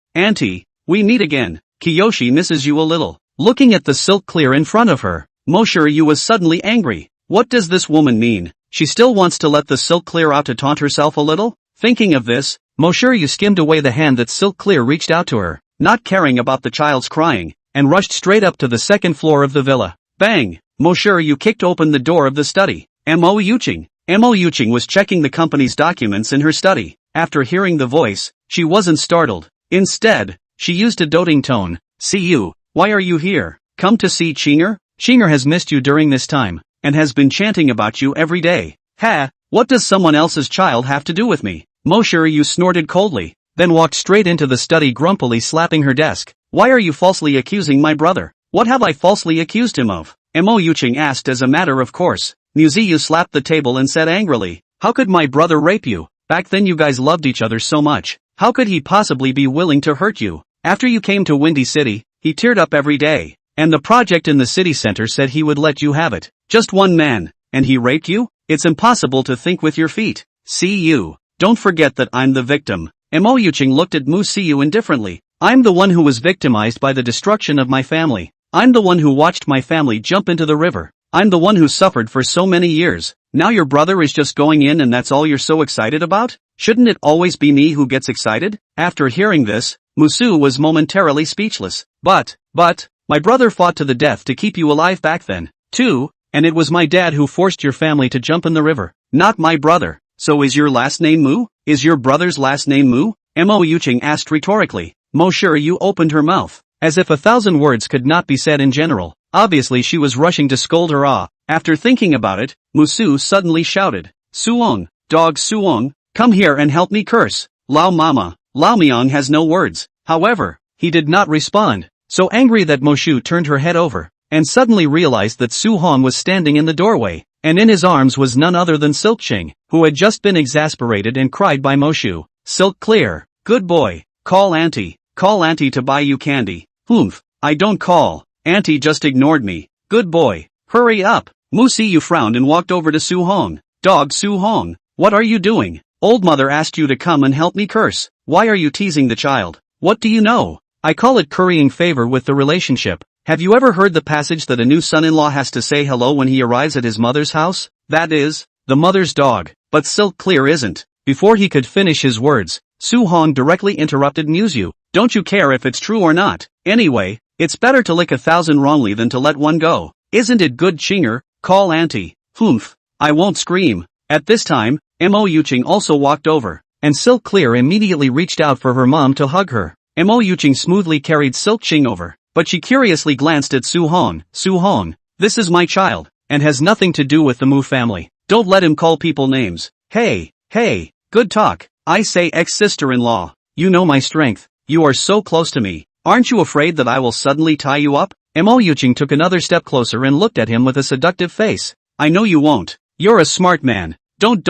we meet again. Kiyoshi misses you a little. Looking at the silk clear in front of her, Muyu was suddenly angry. What does this woman mean? She still wants to let the silk clear out to taunt herself a little? Thinking of this, Muyu skimmed away the hand that silk clear reached out to her, not caring about the child's crying, and rushed straight up to the second floor of the villa. Bang! Muyu kicked open the door of the study. Mo Yuching was checking the company's documents in her study. After hearing the voice, she wasn't startled. Instead, she used a doting tone. See you, why are you here? Come to see Chinger? Chinger has missed you during this time, and has been chanting about you every day. Ha, what does someone else's child have to do with me? Muyu snorted coldly, then walked straight into the study grumpily slapping her desk. Why are you falsely accusing my brother? What have I falsely accused him of? Mo Yuching asked as a matter of course. Muyu slapped the table and said angrily, how could my brother rape you? Back then you guys loved each other so much. How could he possibly be willing to hurt you? After you came to Windy City, he teared up every day, and the project in the city center said he would let you have it. Just one man, and he raped you? It's impossible to think with your feet. See you. Don't forget that I'm the victim. Mo Yuching looked at Muyu indifferently. I'm the one who was victimized by the destruction of my family. I'm the one who watched my family jump into the river. I'm the one who suffered for so many years. Now your brother is just going in and that's all you're so excited about? Shouldn't it always be me who gets excited? After hearing this, Musu was momentarily speechless. But, my brother fought to the death to keep you alive back then, too, and it was my dad who forced your family to jump in the river, not my brother. So is your last name Mu? Is your brother's last name Mu? Muyu asked rhetorically. Muyu opened her mouth, as if 1,000 words could not be said in general. Obviously she was rushing to scold her. After thinking about it, Musu suddenly shouted, Suong, dog Suong, come here and help me curse. Lao Mama. Lao Miang has no words. However, he did not respond, so angry that Mushu turned her head over, and suddenly realized that Su Hong was standing in the doorway, and in his arms was none other than Silk Ching, who had just been exasperated and cried by Mushu. Silk Clear, good boy, call auntie to buy you candy. Humph, I don't call, auntie just ignored me. Good boy, hurry up. Muyu frowned and walked over to Su Hong. Dog Su Hong, what are you doing? Old mother asked you to come and help me curse. Why are you teasing the child? What do you know? I call it currying favor with the relationship. Have you ever heard the passage that a new son-in-law has to say hello when he arrives at his mother's house? That is, the mother's dog. But Silk Clear isn't. Before he could finish his words, Su Hong directly interrupted Muyu. Don't you care if it's true or not? Anyway, it's better to lick 1,000 wrongly than to let one go. Isn't it good, Chinger? Call auntie. Humph, I won't scream. At this time, Muyu also walked over, and Silk Clear immediately reached out for her mom to hug her. Muyu smoothly carried Silk Ching over, but she curiously glanced at Su Hong. Su Hong, this is my child, and has nothing to do with the Mu family. Don't let him call people names. Hey, good talk. I say ex-sister-in-law. You know my strength. You are so close to me. Aren't you afraid that I will suddenly tie you up? Muyu took another step closer and looked at him with a seductive face. I know you won't. You're a smart man. Don't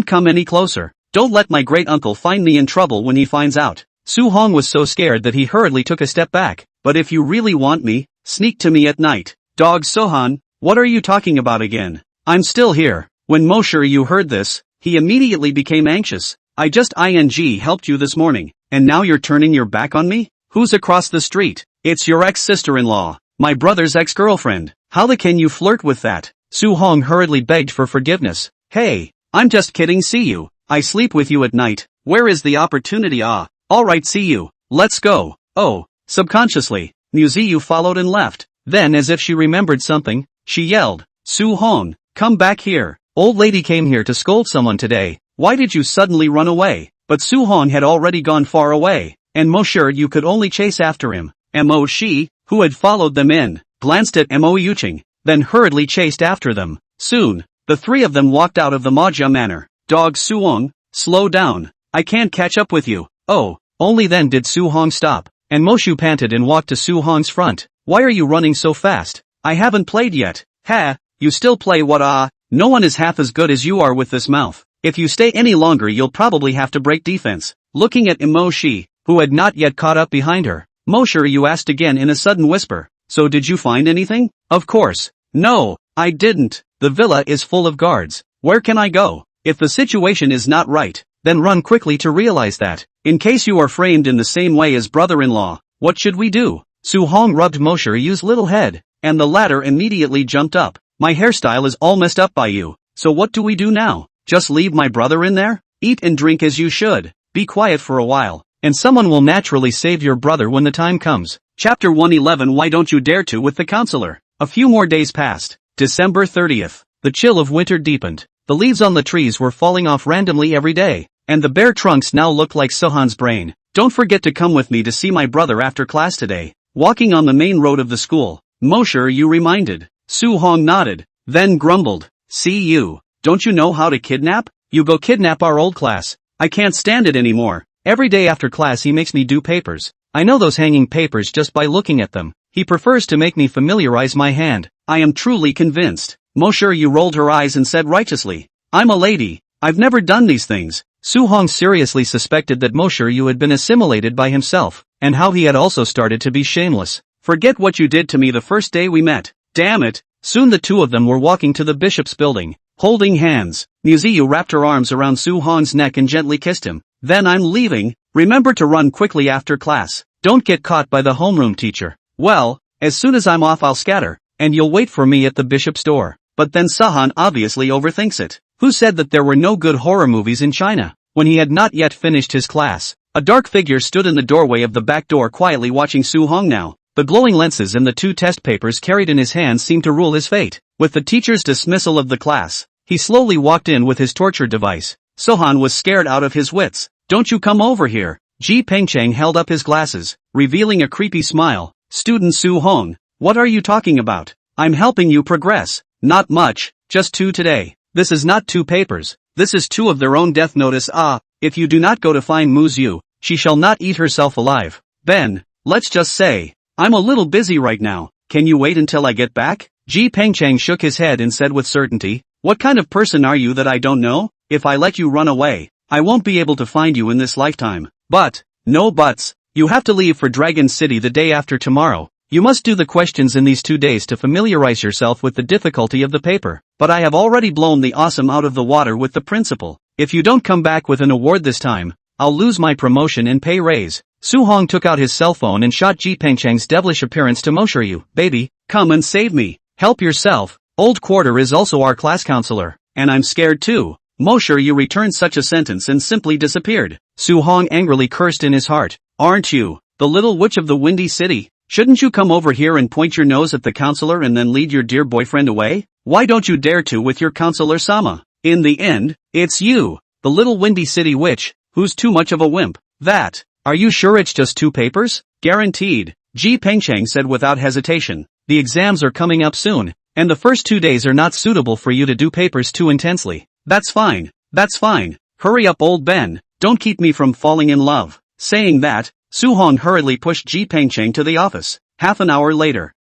come any closer. Don't let my great-uncle find me in trouble when he finds out. Su Hong was so scared that he hurriedly took a step back. But if you really want me, sneak to me at night. Dog Sohan, what are you talking about again? I'm still here. When Muyu heard this, he immediately became anxious. I just helped you this morning, and now you're turning your back on me? Who's across the street? It's your ex-sister-in-law, my brother's ex-girlfriend. How can you flirt with that? Su Hong hurriedly begged for forgiveness. Hey, I'm just kidding. See you. I sleep with you at night. Where is the opportunity? Alright, see you. Let's go. Oh, subconsciously, Muyu followed and left. Then as if she remembered something, she yelled, Su Hong, come back here. Old lady came here to scold someone today. Why did you suddenly run away? But Su Hong had already gone far away, and Muyu could only chase after him. Shi, who had followed them in, glanced at Muyu, then hurriedly chased after them. Soon, the three of them walked out of the Maja manor. Dog Suong, slow down. I can't catch up with you. Oh, only then did Su Hong stop, and Mushu panted and walked to Su Hong's front. Why are you running so fast? I haven't played yet. Ha, you still play what? No one is half as good as you are with this mouth. If you stay any longer you'll probably have to break defense. Looking at Shi, who had not yet caught up behind her, Muyu asked again in a sudden whisper, so did you find anything? Of course. No, I didn't. The villa is full of guards. Where can I go? If the situation is not right, then run quickly to realize that. In case you are framed in the same way as brother-in-law, what should we do? Su Hong rubbed Mushuyu's little head, and the latter immediately jumped up. My hairstyle is all messed up by you, so what do we do now? Just leave my brother in there? Eat and drink as you should. Be quiet for a while, and someone will naturally save your brother when the time comes. Chapter 111. Why don't you dare to with the counselor? A few more days passed. December 30th. The chill of winter deepened. The leaves on the trees were falling off randomly every day, and the bare trunks now looked like Sohan's brain. Don't forget to come with me to see my brother after class today. Walking on the main road of the school, Muyu reminded. Su Hong nodded, then grumbled. See you. Don't you know how to kidnap? You go kidnap our old class. I can't stand it anymore. Every day after class he makes me do papers. I know those hanging papers just by looking at them. He prefers to make me familiarize my hand. I am truly convinced. Muyu rolled her eyes and said righteously, I'm a lady. I've never done these things. Su Hong seriously suspected that Muyu had been assimilated by himself, and how he had also started to be shameless. Forget what you did to me the first day we met. Damn it. Soon the two of them were walking to the bishop's building, holding hands. Muyu wrapped her arms around Su Hong's neck and gently kissed him. Then I'm leaving. Remember to run quickly after class. Don't get caught by the homeroom teacher. Well, as soon as I'm off I'll scatter. and you'll wait for me at the bishop's door. But then Sahan obviously overthinks it. Who said that there were no good horror movies in China? When he had not yet finished his class, a dark figure stood in the doorway of the back door quietly watching Su Hong now. The glowing lenses and the 2 test papers carried in his hands seemed to rule his fate. With the teacher's dismissal of the class, he slowly walked in with his torture device. Sohan was scared out of his wits. Don't you come over here. Ji Pengcheng held up his glasses, revealing a creepy smile. Student Su Hong, what are you talking about? I'm helping you progress. Not much, just 2 today. This is not 2 papers. This is 2 of their own death notice. If you do not go to find Muyu, she shall not eat herself alive. Ben, let's just say, I'm a little busy right now. Can you wait until I get back? Ji Pengcheng shook his head and said with certainty, what kind of person are you that I don't know? If I let you run away, I won't be able to find you in this lifetime. But, no buts, you have to leave for Dragon City the day after tomorrow. You must do the questions in these 2 days to familiarize yourself with the difficulty of the paper. But I have already blown the awesome out of the water with the principal. If you don't come back with an award this time, I'll lose my promotion and pay raise. Su Hong took out his cell phone and shot Ji Pengcheng's devilish appearance to Moshiryu. Baby, come and save me. Help yourself. Old Quarter is also our class counselor. And I'm scared too. Moshiryu returned such a sentence and simply disappeared. Su Hong angrily cursed in his heart. Aren't you the little witch of the Windy City? Shouldn't you come over here and point your nose at the counselor and then lead your dear boyfriend away? Why don't you dare to with your counselor Sama? In the end, it's you, the little Windy City witch, who's too much of a wimp. That. Are you sure it's just 2 papers? Guaranteed. Ji Pengcheng said without hesitation. The exams are coming up soon, and the first 2 days are not suitable for you to do papers too intensely. That's fine. That's fine. Hurry up old Ben, don't keep me from falling in love. Saying that, Su Hong hurriedly pushed Ji Pengcheng to the office. Half an hour later.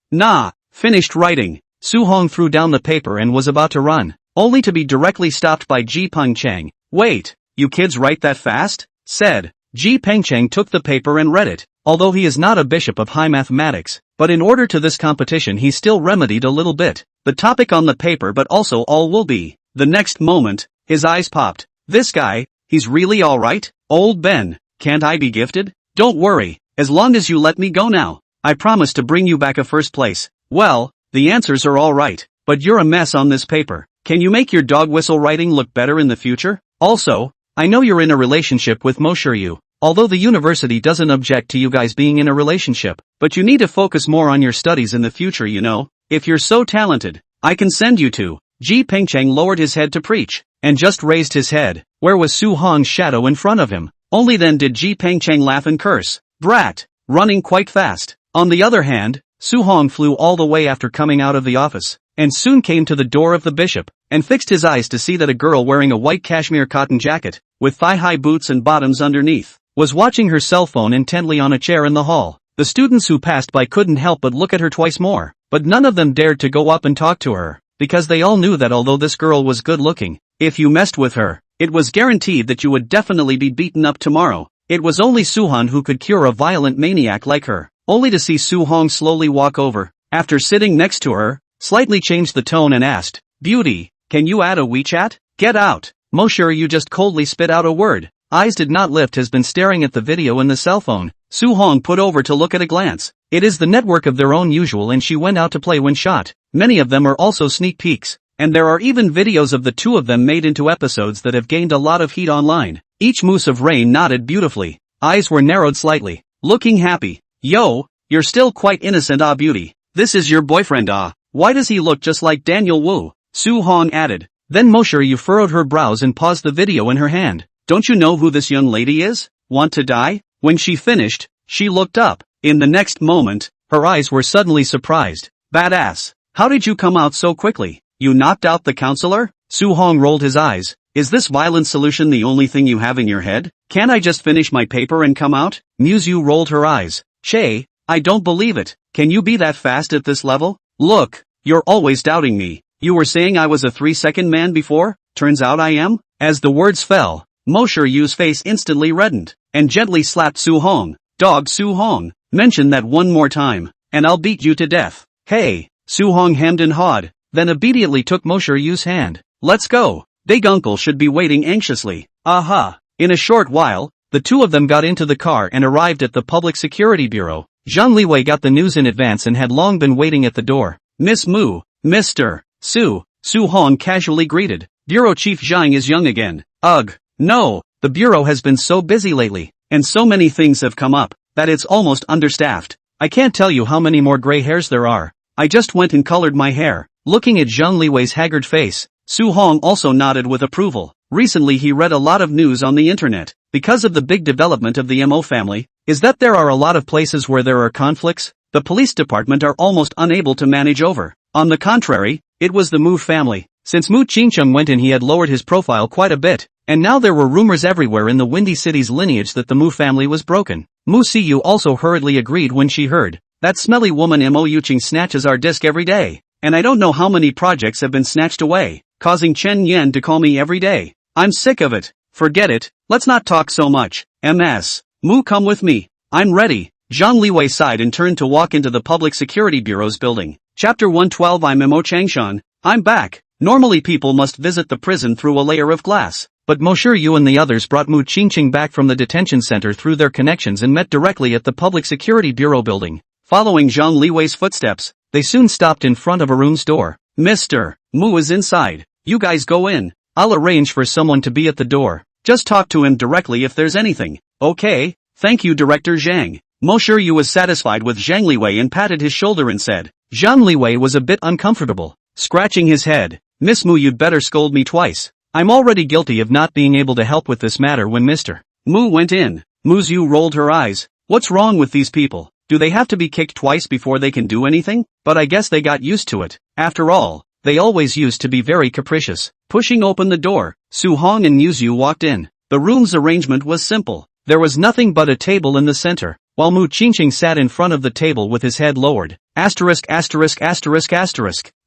Finished writing. Su Hong threw down the paper and was about to run, only to be directly stopped by Ji Pengcheng. Wait, you kids write that fast? Said. Ji Pengcheng took the paper and read it. Although he is not a bishop of high mathematics, but in order to this competition he still remedied a little bit. The topic on the paper but also all will be. The next moment, his eyes popped. This guy, he's really alright? Old Ben, can't I be gifted? Don't worry, as long as you let me go now, I promise to bring you back a first place. Well, the answers are alright, but you're a mess on this paper. Can you make your dog whistle writing look better in the future? Also, I know you're in a relationship with Moshiryu, although the university doesn't object to you guys being in a relationship, but you need to focus more on your studies in the future, you know. If you're so talented, I can send you to. Ji Pengcheng lowered his head to preach, and just raised his head. Where was Su Hong's shadow in front of him? Only then did Ji Pengcheng laugh and curse. Brat! Running quite fast. On the other hand, Su Hong flew all the way after coming out of the office, and soon came to the door of the bishop, and fixed his eyes to see that a girl wearing a white cashmere cotton jacket, with thigh-high boots and bottoms underneath, was watching her cell phone intently on a chair in the hall. The students who passed by couldn't help but look at her twice more, but none of them dared to go up and talk to her, because they all knew that although this girl was good-looking, if you messed with her, it was guaranteed that you would definitely be beaten up tomorrow. It was only Su-han who could cure a violent maniac like her, only to see Su Hong slowly walk over, after sitting next to her, slightly changed the tone and asked, "Beauty, can you add a WeChat? Get out." Moshiryu just coldly spit out a word. Eyes did not lift, has been staring at the video in the cell phone. Su Hong put over to look at a glance. It is the network of their own usual and she went out to play when shot. Many of them are also sneak peeks, and there are even videos of the two of them made into episodes that have gained a lot of heat online. Each mousse of rain nodded beautifully. Eyes were narrowed slightly, looking happy. "Yo, you're still quite innocent, beauty. This is your boyfriend, Why does he look just like Daniel Wu?" Su Hong added. Then Moshiryu furrowed her brows and paused the video in her hand. "Don't you know who this young lady is? Want to die?" When she finished, she looked up. In the next moment, her eyes were suddenly surprised. "Badass. How did you come out so quickly? You knocked out the counselor?" Su Hong rolled his eyes. "Is this violent solution the only thing you have in your head? Can't I just finish my paper and come out?" Muyu rolled her eyes. "Che, I don't believe it. Can you be that fast at this level? Look, you're always doubting me. You were saying I was a 3-second man before? Turns out I am?" As the words fell, Moshiryu's face instantly reddened, and gently slapped Su Hong. "Dog Su Hong, mention that one more time, and I'll beat you to death." "Hey," Su Hong hemmed and hawed, then obediently took Moshiryu's hand. "Let's go. Big Uncle should be waiting anxiously." Aha! In a short while, the two of them got into the car and arrived at the Public Security Bureau. Zhang Liwei got the news in advance and had long been waiting at the door. Miss Mu, Mr. Su Hong casually greeted. Bureau Chief Zhang is young again. Ugh. No, the bureau has been so busy lately, and so many things have come up, that it's almost understaffed. I can't tell you how many more gray hairs there are. I just went and colored my hair. Looking at Zhang Liwei's haggard face, Su Hong also nodded with approval. Recently he read a lot of news on the internet, because of the big development of the Mo family, is that there are a lot of places where there are conflicts, the police department are almost unable to manage over. On the contrary, it was the Mu family. Since Mu Qingcheng went in he had lowered his profile quite a bit, and now there were rumors everywhere in the Windy City's lineage that the Mu family was broken. Mu Siyu also hurriedly agreed when she heard, that smelly woman Mo Yuqing snatches our disc every day, and I don't know how many projects have been snatched away, causing Chen Yan to call me every day. I'm sick of it. Forget it, let's not talk so much. MS. Mu, come with me. I'm ready. Zhang Liwei sighed and turned to walk into the Public Security Bureau's building. Chapter 112. I'm Mo Changshan. I'm back. Normally people must visit the prison through a layer of glass, but Monsieur Yu and the others brought Mu Qingqing back from the detention center through their connections and met directly at the Public Security Bureau building. Following Zhang Liwei's footsteps, they soon stopped in front of a room's door. Mr. Mu is inside. You guys go in. I'll arrange for someone to be at the door. Just talk to him directly if there's anything. Okay, thank you Director Zhang. Monsieur Yu was satisfied with Zhang Liwei and patted his shoulder and said. Zhang Liwei was a bit uncomfortable, scratching his head. Miss Mu, you'd better scold me twice. I'm already guilty of not being able to help with this matter. When Mr. Mu went in, Yu rolled her eyes. What's wrong with these people? Do they have to be kicked twice before they can do anything? But I guess they got used to it. After all, they always used to be very capricious. Pushing open the door, Su Hong and Yu walked in. The room's arrangement was simple. There was nothing but a table in the center, while Mu Qingqing sat in front of the table with his head lowered. Asterisk.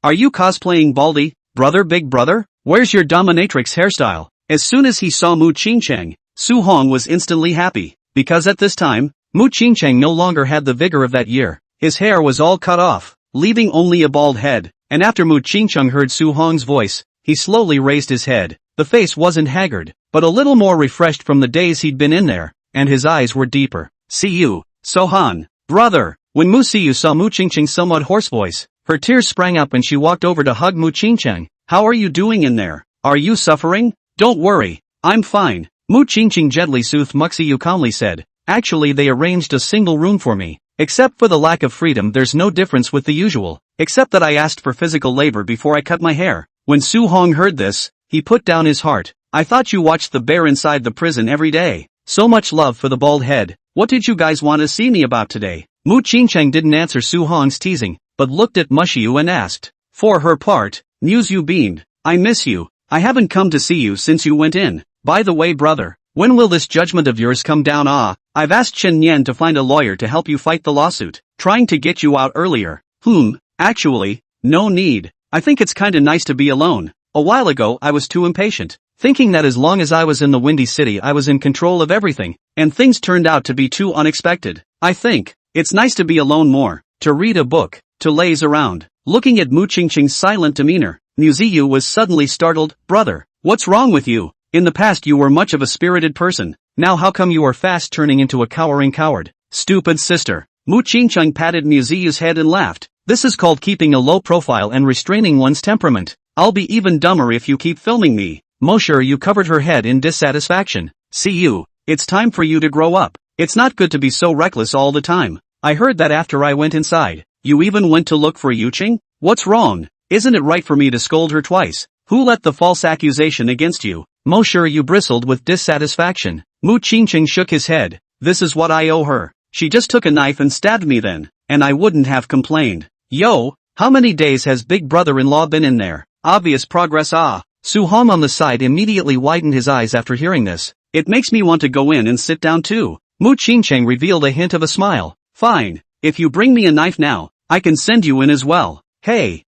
Are you cosplaying Baldy, brother, big brother? Where's your dominatrix hairstyle? As soon as he saw Mu Qingqing, Su Hong was instantly happy, because at this time, Mu Qingqing no longer had the vigor of that year. His hair was all cut off, leaving only a bald head, and after Mu Qingqing heard Su Hong's voice, he slowly raised his head. The face wasn't haggard, but a little more refreshed from the days he'd been in there, and his eyes were deeper. See you, Sohan, brother. When Mu Siyu saw Mu Qingqing's somewhat hoarse voice, her tears sprang up and she walked over to hug Mu Qingqing. How are you doing in there? Are you suffering? Don't worry, I'm fine. Mu Qingqing gently soothed Mu Siyu calmly said. Actually they arranged a single room for me. Except for the lack of freedom there's no difference with the usual, except that I asked for physical labor before I cut my hair. When Su Hong heard this, he put down his heart. I thought you watched the bear inside the prison every day. So much love for the bald head. What did you guys want to see me about today? Mu Qingqing didn't answer Su Hong's teasing, but looked at Mushiu and asked. For her part, Yu beamed. I miss you. I haven't come to see you since you went in. By the way brother, when will this judgment of yours come down? I've asked Chen Yan to find a lawyer to help you fight the lawsuit, trying to get you out earlier. Actually, no need. I think it's kinda nice to be alone. A while ago I was too impatient, thinking that as long as I was in the Windy City I was in control of everything, and things turned out to be too unexpected. I think it's nice to be alone more, to read a book, to laze around. Looking at Mu Qingqing's silent demeanor, Muziyu was suddenly startled. Brother, what's wrong with you? In the past you were much of a spirited person, now how come you are fast turning into a cowering coward? Stupid sister. Mu Qingqing patted Muziyu's head and laughed. This is called keeping a low profile and restraining one's temperament. I'll be even dumber if you keep filming me. Monsieur Yu covered her head in dissatisfaction. See you, it's time for you to grow up. It's not good to be so reckless all the time. I heard that after I went inside, you even went to look for Yuqing? What's wrong? Isn't it right for me to scold her twice? Who let the false accusation against you? Monsieur Yu bristled with dissatisfaction. Mu Qingqing shook his head. This is what I owe her. She just took a knife and stabbed me then, and I wouldn't have complained. Yo, how many days has big brother-in-law been in there? Obvious progress. Su Hong on the side immediately widened his eyes after hearing this. It makes me want to go in and sit down too. Mu Qingqing revealed a hint of a smile. Fine, if you bring me a knife now, I can send you in as well. Hey,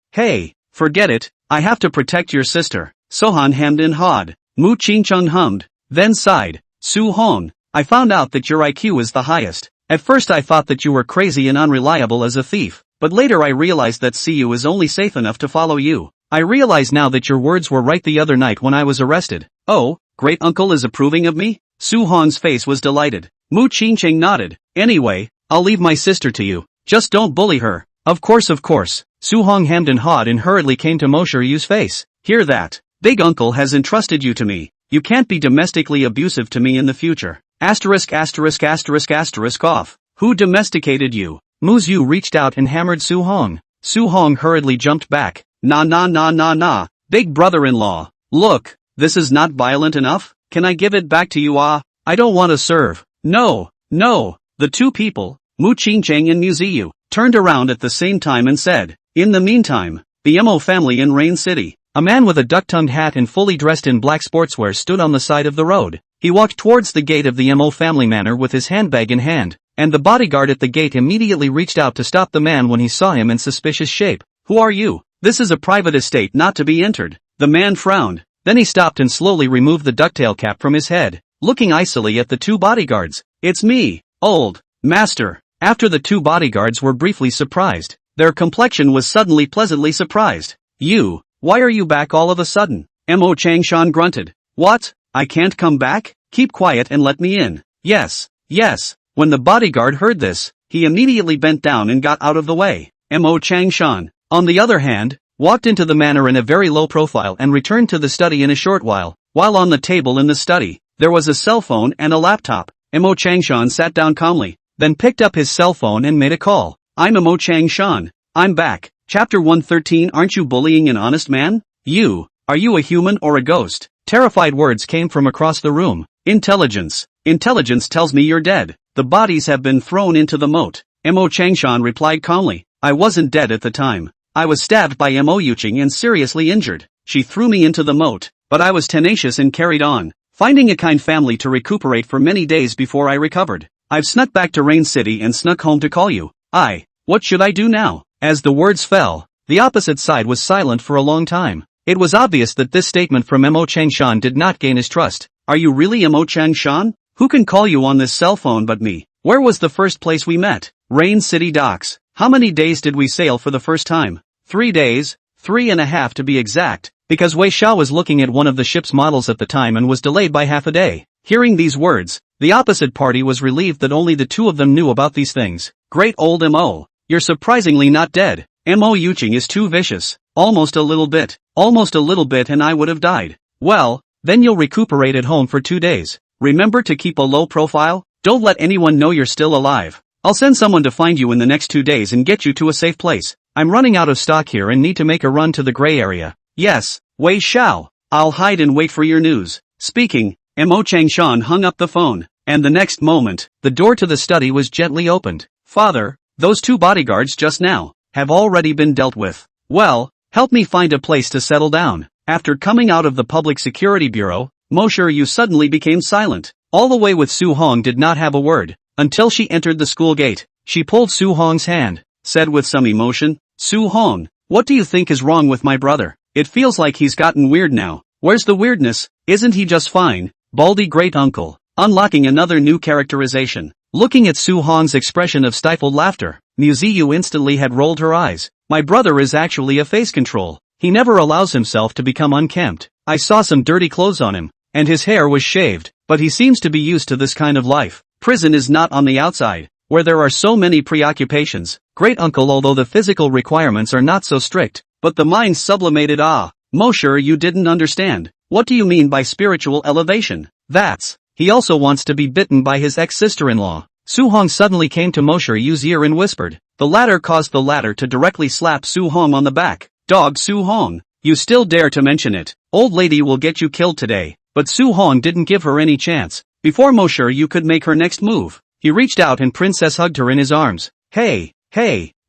forget it, I have to protect your sister. Sohan hemmed and hawed. Mu Qingqing hummed, then sighed. Su Hong, I found out that your IQ is the highest. At first I thought that you were crazy and unreliable as a thief, but later I realized that Siyu is only safe enough to follow you. I realize now that your words were right the other night when I was arrested. Oh, great uncle is approving of me? Su Hong's face was delighted. Mu Qingqing nodded. Anyway, I'll leave my sister to you. Just don't bully her. Of course. Su Hong hemmed and hawed and hurriedly came to Mo Shiryu's face. Hear that? Big uncle has entrusted you to me. You can't be domestically abusive to me in the future. ***** off. Who domesticated you? Muyu reached out and hammered Su Hong. Su Hong hurriedly jumped back. Nah, big brother-in-law. Look, this is not violent enough? Can I give it back to you? I don't want to serve. No. The two people, Mu Qingcheng and Muyu, turned around at the same time and said, in the meantime, the Mo family in Rain City. A man with a duck-tongued hat and fully dressed in black sportswear stood on the side of the road. He walked towards the gate of the Mo family manor with his handbag in hand, and the bodyguard at the gate immediately reached out to stop the man when he saw him in suspicious shape. Who are you? This is a private estate not to be entered. The man frowned. Then he stopped and slowly removed the ducktail cap from his head, looking icily at the two bodyguards. It's me, old master. After the two bodyguards were briefly surprised, their complexion was suddenly pleasantly surprised. You, why are you back all of a sudden? Mo Changshan grunted. What? I can't come back? Keep quiet and let me in. Yes. When the bodyguard heard this, he immediately bent down and got out of the way. Mo Changshan, on the other hand, walked into the manor in a very low profile and returned to the study in a short while. While on the table in the study, there was a cell phone and a laptop. Mo Changshan sat down calmly, then picked up his cell phone and made a call. I'm Mo Changshan. I'm back. Chapter 113. Aren't you bullying an honest man? Are you a human or a ghost? Terrified words came from across the room. Intelligence tells me you're dead. The bodies have been thrown into the moat. Mo Changshan replied calmly. I wasn't dead at the time. I was stabbed by Mo Yuqing and seriously injured. She threw me into the moat, but I was tenacious and carried on, finding a kind family to recuperate for many days before I recovered. I've snuck back to Rain City and snuck home to call you. What should I do now? As the words fell, the opposite side was silent for a long time. It was obvious that this statement from Mo Changshan did not gain his trust. Are you really Mo Changshan? Who can call you on this cell phone but me? Where was the first place we met? Rain City docks. How many days did we sail for the first time? 3 days, 3.5 to be exact, because Wei Xiao was looking at one of the ship's models at the time and was delayed by half a day. Hearing these words, the opposite party was relieved that only the two of them knew about these things. Great old Mo. You're surprisingly not dead. Mo Yuqing is too vicious. Almost a little bit and I would have died. Well, then you'll recuperate at home for 2 days. Remember to keep a low profile. Don't let anyone know you're still alive. I'll send someone to find you in the next 2 days and get you to a safe place. I'm running out of stock here and need to make a run to the gray area. Yes, Wei Xiao. I'll hide and wait for your news. Speaking, Mo Changshan hung up the phone, and the next moment, the door to the study was gently opened. Father, those two bodyguards just now have already been dealt with. Well, help me find a place to settle down. After coming out of the Public Security Bureau, Mo Shiryu suddenly became silent. All the way with Su Hong did not have a word, until she entered the school gate. She pulled Su Hong's hand, said with some emotion, Su Hong, what do you think is wrong with my brother? It feels like he's gotten weird now. Where's the weirdness? Isn't he just fine? Baldy great uncle. Unlocking another new characterization. Looking at Su Hong's expression of stifled laughter, Muyu instantly had rolled her eyes. My brother is actually a face control. He never allows himself to become unkempt. I saw some dirty clothes on him, and his hair was shaved, but he seems to be used to this kind of life. Prison is not on the outside, where there are so many preoccupations. Great uncle, although the physical requirements are not so strict, but the mind's sublimated. Mo Shiryu didn't understand. What do you mean by spiritual elevation? He also wants to be bitten by his ex-sister-in-law. Su Hong suddenly came to Mo Shiryu's ear and whispered. The latter caused the latter to directly slap Su Hong on the back. Dog Su Hong, you still dare to mention it. Old lady will get you killed today. But Su Hong didn't give her any chance. Before Mo Shiryu could make her next move, he reached out and princess hugged her in his arms. Hey,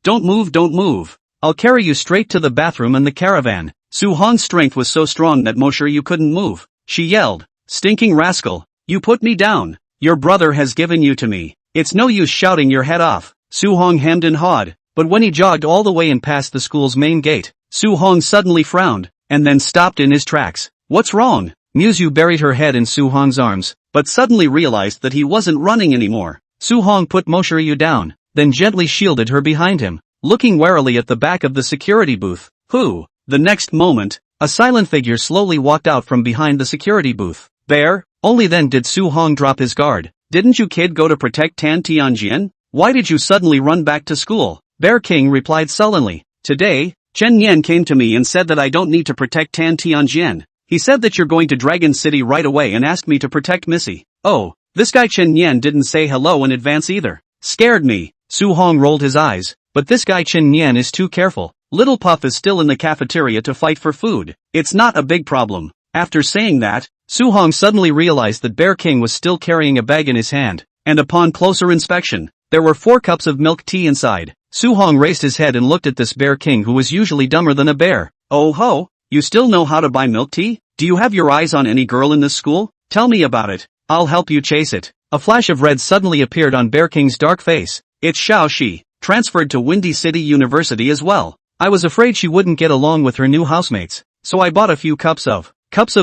don't move. I'll carry you straight to the bathroom and the caravan. Su Hong's strength was so strong that Mo Shiryu couldn't move. She yelled, stinking rascal, you put me down. Your brother has given you to me. It's no use shouting your head off. Su Hong hemmed and hawed, but when he jogged all the way and past the school's main gate, Su Hong suddenly frowned, and then stopped in his tracks. What's wrong? Muyu buried her head in Su Hong's arms, but suddenly realized that he wasn't running anymore. Su Hong put Mo Shiryu down, then gently shielded her behind him, looking warily at the back of the security booth. Who? The next moment, a silent figure slowly walked out from behind the security booth. There? Only then did Su Hong drop his guard. Didn't you kid go to protect Tan Tianjian? Why did you suddenly run back to school? Bear King replied sullenly. Today, Chen Yan came to me and said that I don't need to protect Tan Tianjian. He said that you're going to Dragon City right away and asked me to protect Missy. Oh, this guy Chen Yan didn't say hello in advance either. Scared me. Su Hong rolled his eyes, but this guy Chen Yan is too careful. Little Puff is still in the cafeteria to fight for food. It's not a big problem. After saying that, Su Hong suddenly realized that Bear King was still carrying a bag in his hand, and upon closer inspection, there were 4 cups of milk tea inside. Su Hong raised his head and looked at this Bear King who was usually dumber than a bear. Oh ho, you still know how to buy milk tea? Do you have your eyes on any girl in this school? Tell me about it. I'll help you chase it. A flash of red suddenly appeared on Bear King's dark face. It's Xiao Shi, transferred to Windy City University as well. I was afraid she wouldn't get along with her new housemates, so I bought a few cups of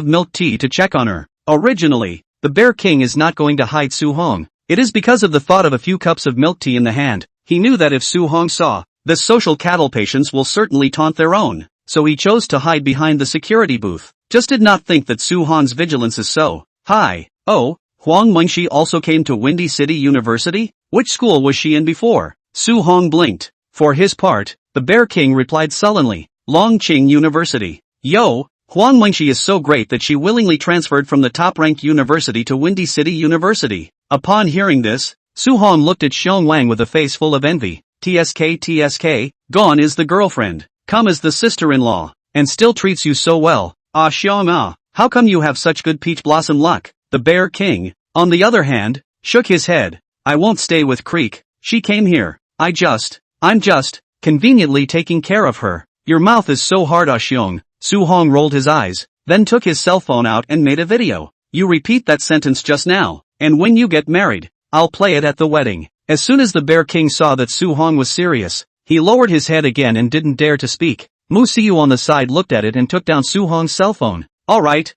milk tea to check on her. Originally, the Bear King is not going to hide Su Hong. It is because of the thought of a few cups of milk tea in the hand. He knew that if Su Hong saw, the social cattle patients will certainly taunt their own, so he chose to hide behind the security booth. Just did not think that Su Hong's vigilance is so high. Oh, Huang Mengxi also came to Windy City University? Which school was she in before? Su Hong blinked. For his part, the Bear King replied sullenly, Longqing University. Yo, Huang Mengxi is so great that she willingly transferred from the top-ranked university to Windy City University. Upon hearing this, Su Hong looked at Xiong Wang with a face full of envy. TSK, gone is the girlfriend, come as the sister-in-law, and still treats you so well. Ah Xiong ah, how come you have such good peach blossom luck? The Bear King, on the other hand, shook his head. I won't stay with Creek, she came here. I'm just, conveniently taking care of her. Your mouth is so hard ah Xiong. Su Hong rolled his eyes, then took his cell phone out and made a video. You repeat that sentence just now, and when you get married, I'll play it at the wedding. As soon as the Bear King saw that Su Hong was serious, he lowered his head again and didn't dare to speak. Muyu on the side looked at it and took down Su Hong's cell phone. Alright,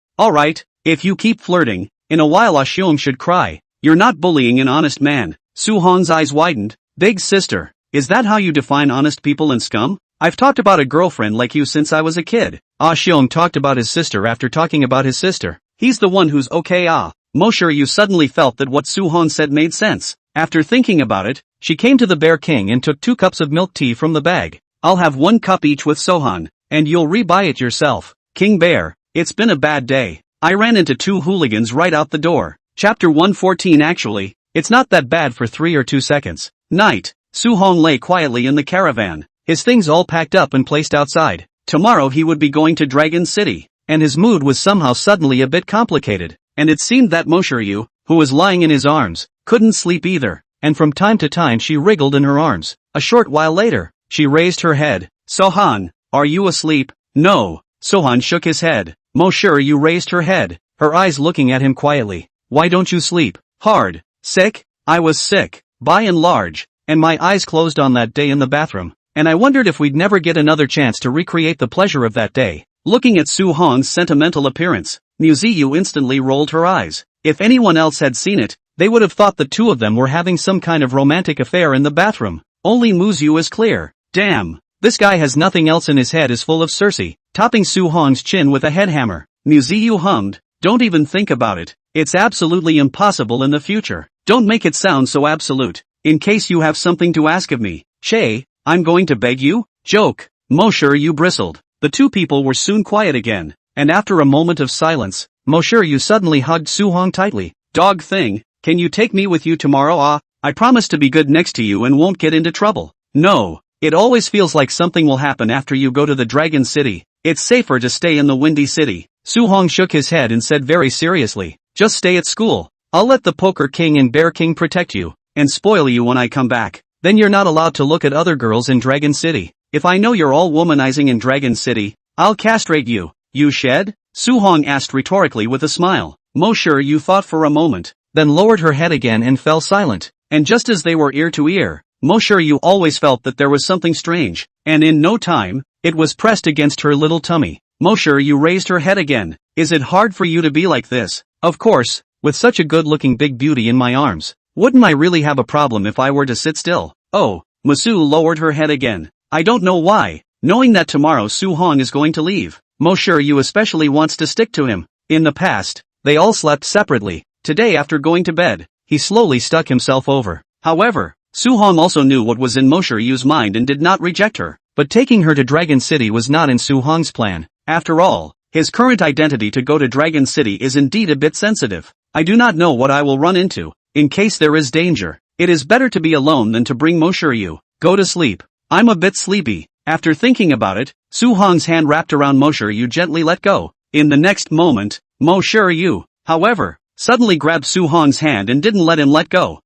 if you keep flirting, in a while Ah Xiong should cry. You're not bullying an honest man. Su Hong's eyes widened. Big sister, is that how you define honest people and scum? I've talked about a girlfriend like you since I was a kid. Ah Xiong talked about his sister after talking about his sister. He's the one who's okay ah. Muyu suddenly felt that what Su Hong said made sense. After thinking about it, she came to the Bear King and took 2 cups of milk tea from the bag. I'll have 1 cup each with Sohan, and you'll rebuy it yourself. King Bear, it's been a bad day. I ran into 2 hooligans right out the door. Chapter 114 Actually, it's not that bad for 3 or 2 seconds. Night. Su Hong lay quietly in the caravan, his things all packed up and placed outside. Tomorrow he would be going to Dragon City, and his mood was somehow suddenly a bit complicated, and it seemed that Muyu, who was lying in his arms, couldn't sleep either, and from time to time she wriggled in her arms. A short while later, she raised her head. Sohan, are you asleep? No. Sohan shook his head. Muyu raised her head, her eyes looking at him quietly. Why don't you sleep? Hard. Sick? I was sick, by and large, and my eyes closed on that day in the bathroom, and I wondered if we'd never get another chance to recreate the pleasure of that day. Looking at Su Hong's sentimental appearance, Muyu instantly rolled her eyes. If anyone else had seen it, they would have thought the 2 of them were having some kind of romantic affair in the bathroom. Only Muyu is clear. Damn, this guy has nothing else in his head is full of Cersei, topping Su Hong's chin with a head hammer. Muyu hummed, don't even think about it. It's absolutely impossible in the future. Don't make it sound so absolute. In case you have something to ask of me. Shay, I'm going to beg you? Joke. Muyu bristled. The 2 people were soon quiet again, and after a moment of silence, Muyu suddenly hugged Su Hong tightly. Dog thing, can you take me with you tomorrow ah? I promise to be good next to you and won't get into trouble. No, it always feels like something will happen after you go to the Dragon City. It's safer to stay in the Windy City. Su Hong shook his head and said very seriously, just stay at school. I'll let the Poker King and Bear King protect you, and spoil you when I come back. Then you're not allowed to look at other girls in Dragon City. If I know you're all womanizing in Dragon City, I'll castrate you. You shed? Su Hong asked rhetorically with a smile. Muyu thought for a moment, then lowered her head again and fell silent. And just as they were ear to ear, Muyu always felt that there was something strange, and in no time, it was pressed against her little tummy. Muyu raised her head again. Is it hard for you to be like this? Of course, with such a good-looking big beauty in my arms. Wouldn't I really have a problem if I were to sit still? Oh, Muyu lowered her head again. I don't know why, knowing that tomorrow Su Hong is going to leave. Muyu especially wants to stick to him. In the past, they all slept separately. Today after going to bed, he slowly stuck himself over. However, Su-hong also knew what was in Mo Yu's mind and did not reject her. But taking her to Dragon City was not in Su-hong's plan. After all, his current identity to go to Dragon City is indeed a bit sensitive. I do not know what I will run into. In case there is danger, it is better to be alone than to bring Mo Yu. Go to sleep. I'm a bit sleepy. After thinking about it, Su-hong's hand wrapped around Mo Yu gently let go. In the next moment, Mo Yu, however, suddenly grabbed Su-hong's hand and didn't let him let go.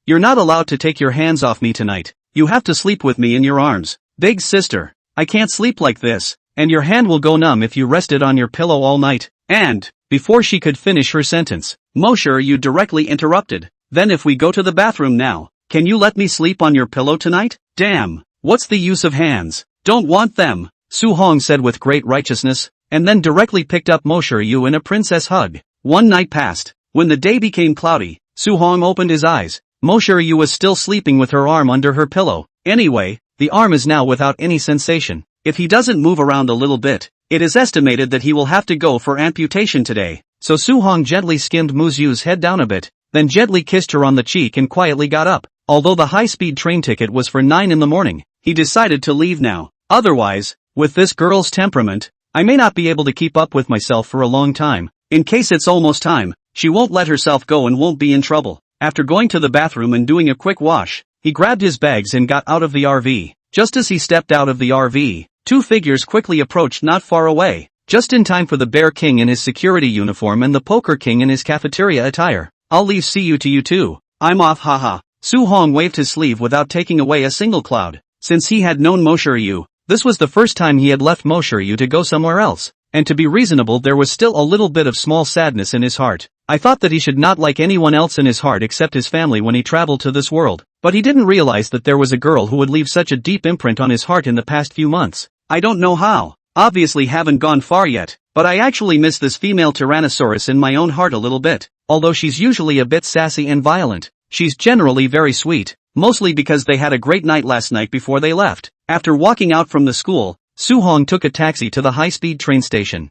You're not allowed to take your hands off me tonight. You have to sleep with me in your arms. Big sister, I can't sleep like this, and your hand will go numb if you rest it on your pillow all night. And, before she could finish her sentence, Mo Yu directly interrupted. Then if we go to the bathroom now, can you let me sleep on your pillow tonight? Damn, what's the use of hands? Don't want them, Su-hong said with great righteousness, and then directly picked up Mo Yu in a princess hug. One night passed. When the day became cloudy, Su-hong opened his eyes. Mo Yu was still sleeping with her arm under her pillow. Anyway, the arm is now without any sensation. If he doesn't move around a little bit, it is estimated that he will have to go for amputation today. So Su-hong gently skimmed Muyu's head down a bit, then gently kissed her on the cheek and quietly got up. Although the high-speed train ticket was for 9 in the morning, he decided to leave now. Otherwise, with this girl's temperament, I may not be able to keep up with myself for a long time. In case it's almost time, she won't let herself go and won't be in trouble. After going to the bathroom and doing a quick wash, he grabbed his bags and got out of the RV. Just as he stepped out of the RV, two figures quickly approached not far away, just in time for the Bear King in his security uniform and the Poker King in his cafeteria attire. I'll leave see you to you too. I'm off haha. Su-hong waved his sleeve without taking away a single cloud. Since he had known Mo Yu, this was the first time he had left Mo Yu to go somewhere else. And to be reasonable, there was still a little bit of small sadness in his heart. I thought that he should not like anyone else in his heart except his family when he traveled to this world. But he didn't realize that there was a girl who would leave such a deep imprint on his heart in the past few months. I don't know how. Obviously haven't gone far yet, but I actually miss this female Tyrannosaurus in my own heart a little bit. Although she's usually a bit sassy and violent, she's generally very sweet, mostly because they had a great night last night before they left. After walking out from the school, Su-hong took a taxi to the high-speed train station.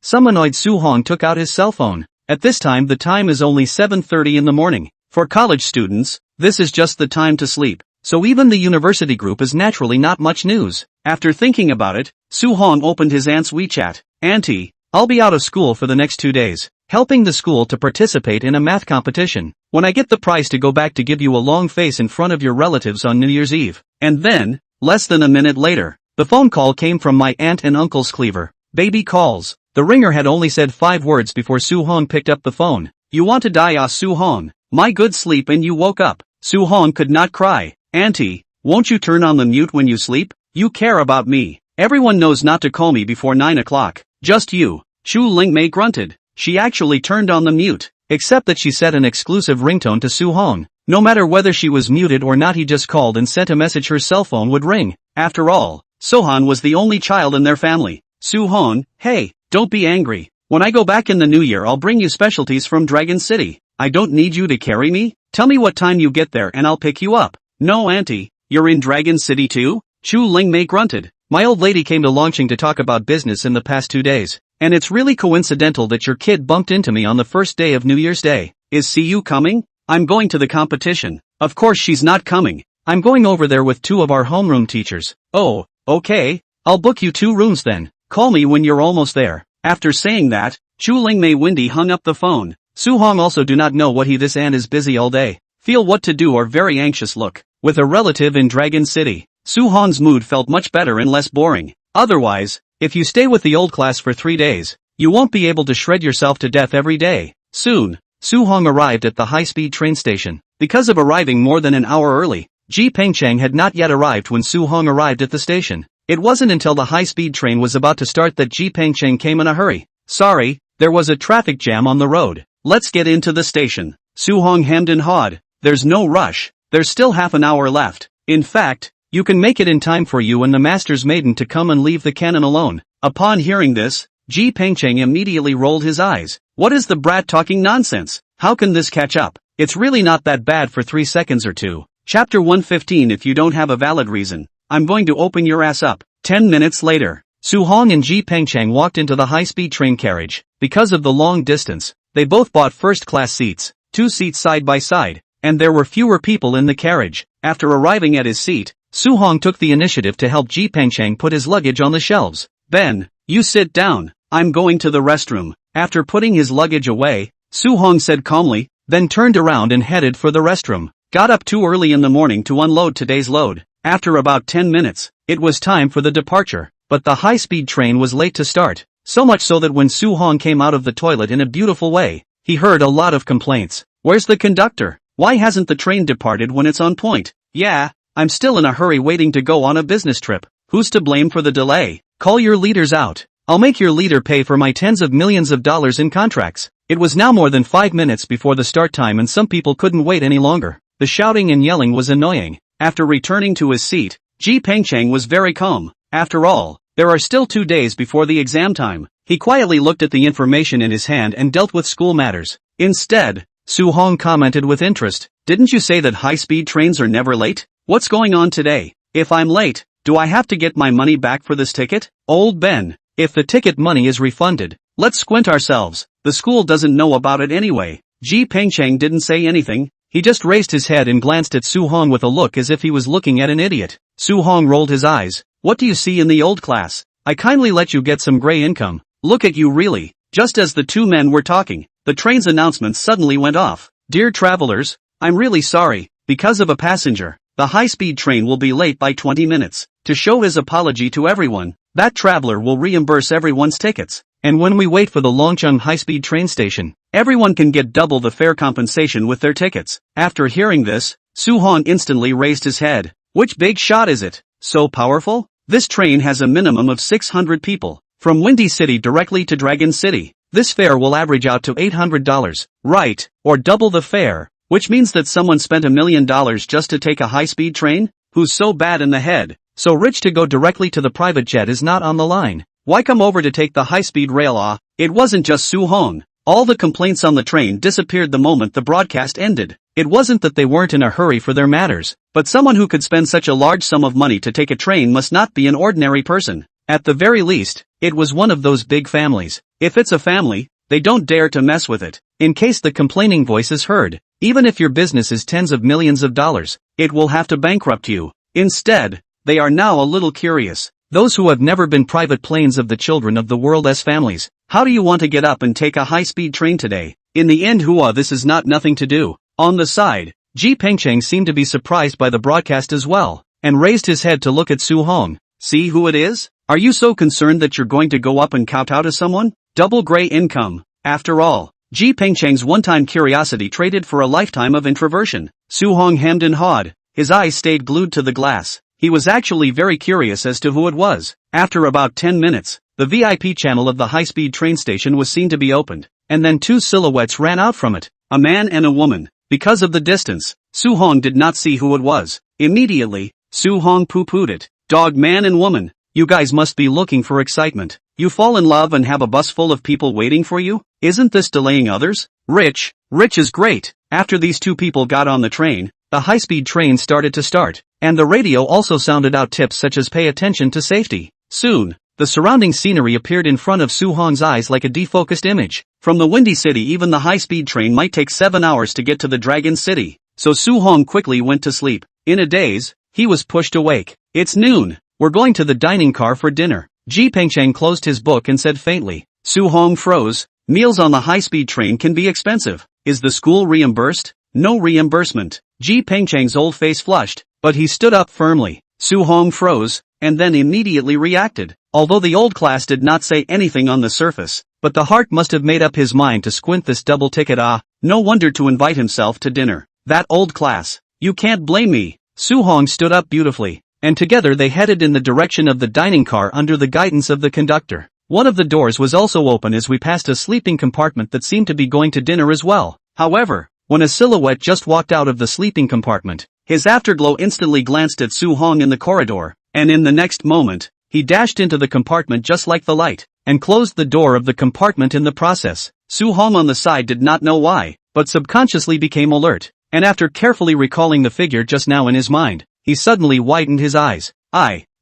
Some annoyed Su-hong took out his cell phone. At this time the time is only 7:30 in the morning. For college students, this is just the time to sleep. So even the university group is naturally not much news. After thinking about it, Su-hong opened his aunt's WeChat. Auntie, I'll be out of school for the next 2 days, helping the school to participate in a math competition. When I get the prize to go back to give you a long face in front of your relatives on New Year's Eve. And then, less than a minute later, the phone call came from my aunt and uncle's cleaver. Baby calls. The ringer had only said 5 words before Su-hong picked up the phone. You want to die, Su-hong? My good sleep and you woke up. Su-hong could not cry. Auntie, won't you turn on the mute when you sleep? You care about me. Everyone knows not to call me before 9 o'clock. Just you. Shu Lingmei grunted. She actually turned on the mute, except that she set an exclusive ringtone to Su-hong. No matter whether she was muted or not, he just called and sent a message her cell phone would ring. After all, Sohan was the only child in their family. Su-hong, hey, don't be angry. When I go back in the new year I'll bring you specialties from Dragon City. I don't need you to carry me. Tell me what time you get there and I'll pick you up. No auntie, you're in Dragon City too? Shu Lingmei grunted. My old lady came to Longqing to talk about business in the past 2 days. And it's really coincidental that your kid bumped into me on the first day of New Year's Day. Is CU coming? I'm going to the competition. Of course she's not coming. I'm going over there with 2 of our homeroom teachers. Oh, okay. I'll book you 2 rooms then. Call me when you're almost there. After saying that, Shu Lingmei Windy hung up the phone. Su-hong also do not know what this aunt is busy all day. Feel what to do or very anxious look. With a relative in Dragon City, Su-hong's mood felt much better and less boring. Otherwise, if you stay with the old class for 3 days, you won't be able to shred yourself to death every day. Soon, Su-hong arrived at the high-speed train station. Because of arriving more than an hour early, Ji Pengcheng had not yet arrived when Su-hong arrived at the station. It wasn't until the high-speed train was about to start that Ji Pengcheng came in a hurry. Sorry, there was a traffic jam on the road. Let's get into the station. Su-hong hemmed and hawed. There's no rush. There's still half an hour left. In fact, you can make it in time for you and the master's maiden to come and leave the cannon alone. Upon hearing this, Ji Pengcheng immediately rolled his eyes. What is the brat talking nonsense? How can this catch up? It's really not that bad for 3 seconds or 2. Chapter 115. If you don't have a valid reason, I'm going to open your ass up. 10 minutes later, Su-hong and Ji Pengcheng walked into the high-speed train carriage. Because of the long distance, they both bought first-class seats, 2 seats side by side. and there were fewer people in the carriage. After arriving at his seat, Su-hong took the initiative to help Ji Pengcheng put his luggage on the shelves. "Ben, you sit down, I'm going to the restroom." After putting his luggage away, Su-hong said calmly, then turned around and headed for the restroom. Got up too early in the morning to unload today's load. After about 10 minutes, it was time for the departure, but the high-speed train was late to start, so much so that when Su-hong came out of the toilet in a beautiful way, he heard a lot of complaints. "Where's the conductor? Why hasn't the train departed when it's on point?" "Yeah, I'm still in a hurry waiting to go on a business trip." "Who's to blame for the delay? Call your leaders out. I'll make your leader pay for my tens of millions of dollars in contracts." It was now more than 5 minutes before the start time and some people couldn't wait any longer. The shouting and yelling was annoying. After returning to his seat, Ji Pengcheng was very calm. After all, there are still 2 days before the exam time. He quietly looked at the information in his hand and dealt with school matters. Instead, Su-hong commented with interest, "Didn't you say that high-speed trains are never late? What's going on today? If I'm late, do I have to get my money back for this ticket?" "Old Ben, if the ticket money is refunded, let's squint ourselves. The school doesn't know about it anyway." Ji Pengcheng didn't say anything. He just raised his head and glanced at Su-hong with a look as if he was looking at an idiot. Su-hong rolled his eyes. "What do you see in the old class? I kindly let you get some gray income. Look at you really." Just as the two men were talking, the train's announcement suddenly went off. "Dear travelers, I'm really sorry, because of a passenger, the high-speed train will be late by 20 minutes. To show his apology to everyone, that traveler will reimburse everyone's tickets. And when we wait for the Longcheng high-speed train station, everyone can get double the fare compensation with their tickets." After hearing this, Su-hong instantly raised his head. "Which big shot is it? So powerful? This train has a minimum of 600 people, from Windy City directly to Dragon City. This fare will average out to $800, right, or double the fare, which means that someone spent $1 million just to take a high-speed train? Who's so bad in the head, so rich to go directly to the private jet is not on the line? Why come over to take the high-speed rail?" It wasn't just Su-hong. All the complaints on the train disappeared the moment the broadcast ended. It wasn't that they weren't in a hurry for their matters, but someone who could spend such a large sum of money to take a train must not be an ordinary person. At the very least, it was one of those big families. If it's a family, they don't dare to mess with it. In case the complaining voice is heard, even if your business is tens of millions of dollars, it will have to bankrupt you. Instead, they are now a little curious. Those who have never been private planes of the children of the world as families. How do you want to get up and take a high-speed train today? In the end, this is not nothing to do. On the side, Ji Pengcheng seemed to be surprised by the broadcast as well, and raised his head to look at Su-hong. "See who it is? Are you so concerned that you're going to go up and kowtow to someone? Double gray income." After all, Ji Pengcheng's one-time curiosity traded for a lifetime of introversion. Su-hong hemmed and hawed. His eyes stayed glued to the glass. He was actually very curious as to who it was. After about 10 minutes, the VIP channel of the high-speed train station was seen to be opened, and then two silhouettes ran out from it, a man and a woman. Because of the distance, Su-hong did not see who it was. Immediately, Su-hong poo-pooed it. "Dog, man and woman, you guys must be looking for excitement. You fall in love and have a bus full of people waiting for you? Isn't this delaying others? Rich is great." After these two people got on the train, the high-speed train started to start, and the radio also sounded out tips such as pay attention to safety. Soon, the surrounding scenery appeared in front of Su-hong's eyes like a defocused image. From the Windy City, even the high-speed train might take 7 hours to get to the Dragon City, so Su-hong quickly went to sleep. In a daze, he was pushed awake. "It's noon. We're going to the dining car for dinner." Ji Pengcheng closed his book and said faintly. Su-hong froze. Meals on the high-speed train can be expensive. Is the school reimbursed? No reimbursement. Ji Pengcheng's old face flushed, but he stood up firmly. Su-hong froze, and then immediately reacted. Although the old class did not say anything on the surface, but the heart must have made up his mind to squint this double ticket. No wonder to invite himself to dinner. That old class. You can't blame me. Su-hong stood up beautifully, and together they headed in the direction of the dining car under the guidance of the conductor. One of the doors was also open as we passed a sleeping compartment that seemed to be going to dinner as well. However, when a silhouette just walked out of the sleeping compartment, his afterglow instantly glanced at Su-hong in the corridor, and in the next moment, he dashed into the compartment just like the light, and closed the door of the compartment in the process. Su-hong on the side did not know why, but subconsciously became alert, and after carefully recalling the figure just now in his mind, he suddenly widened his eyes.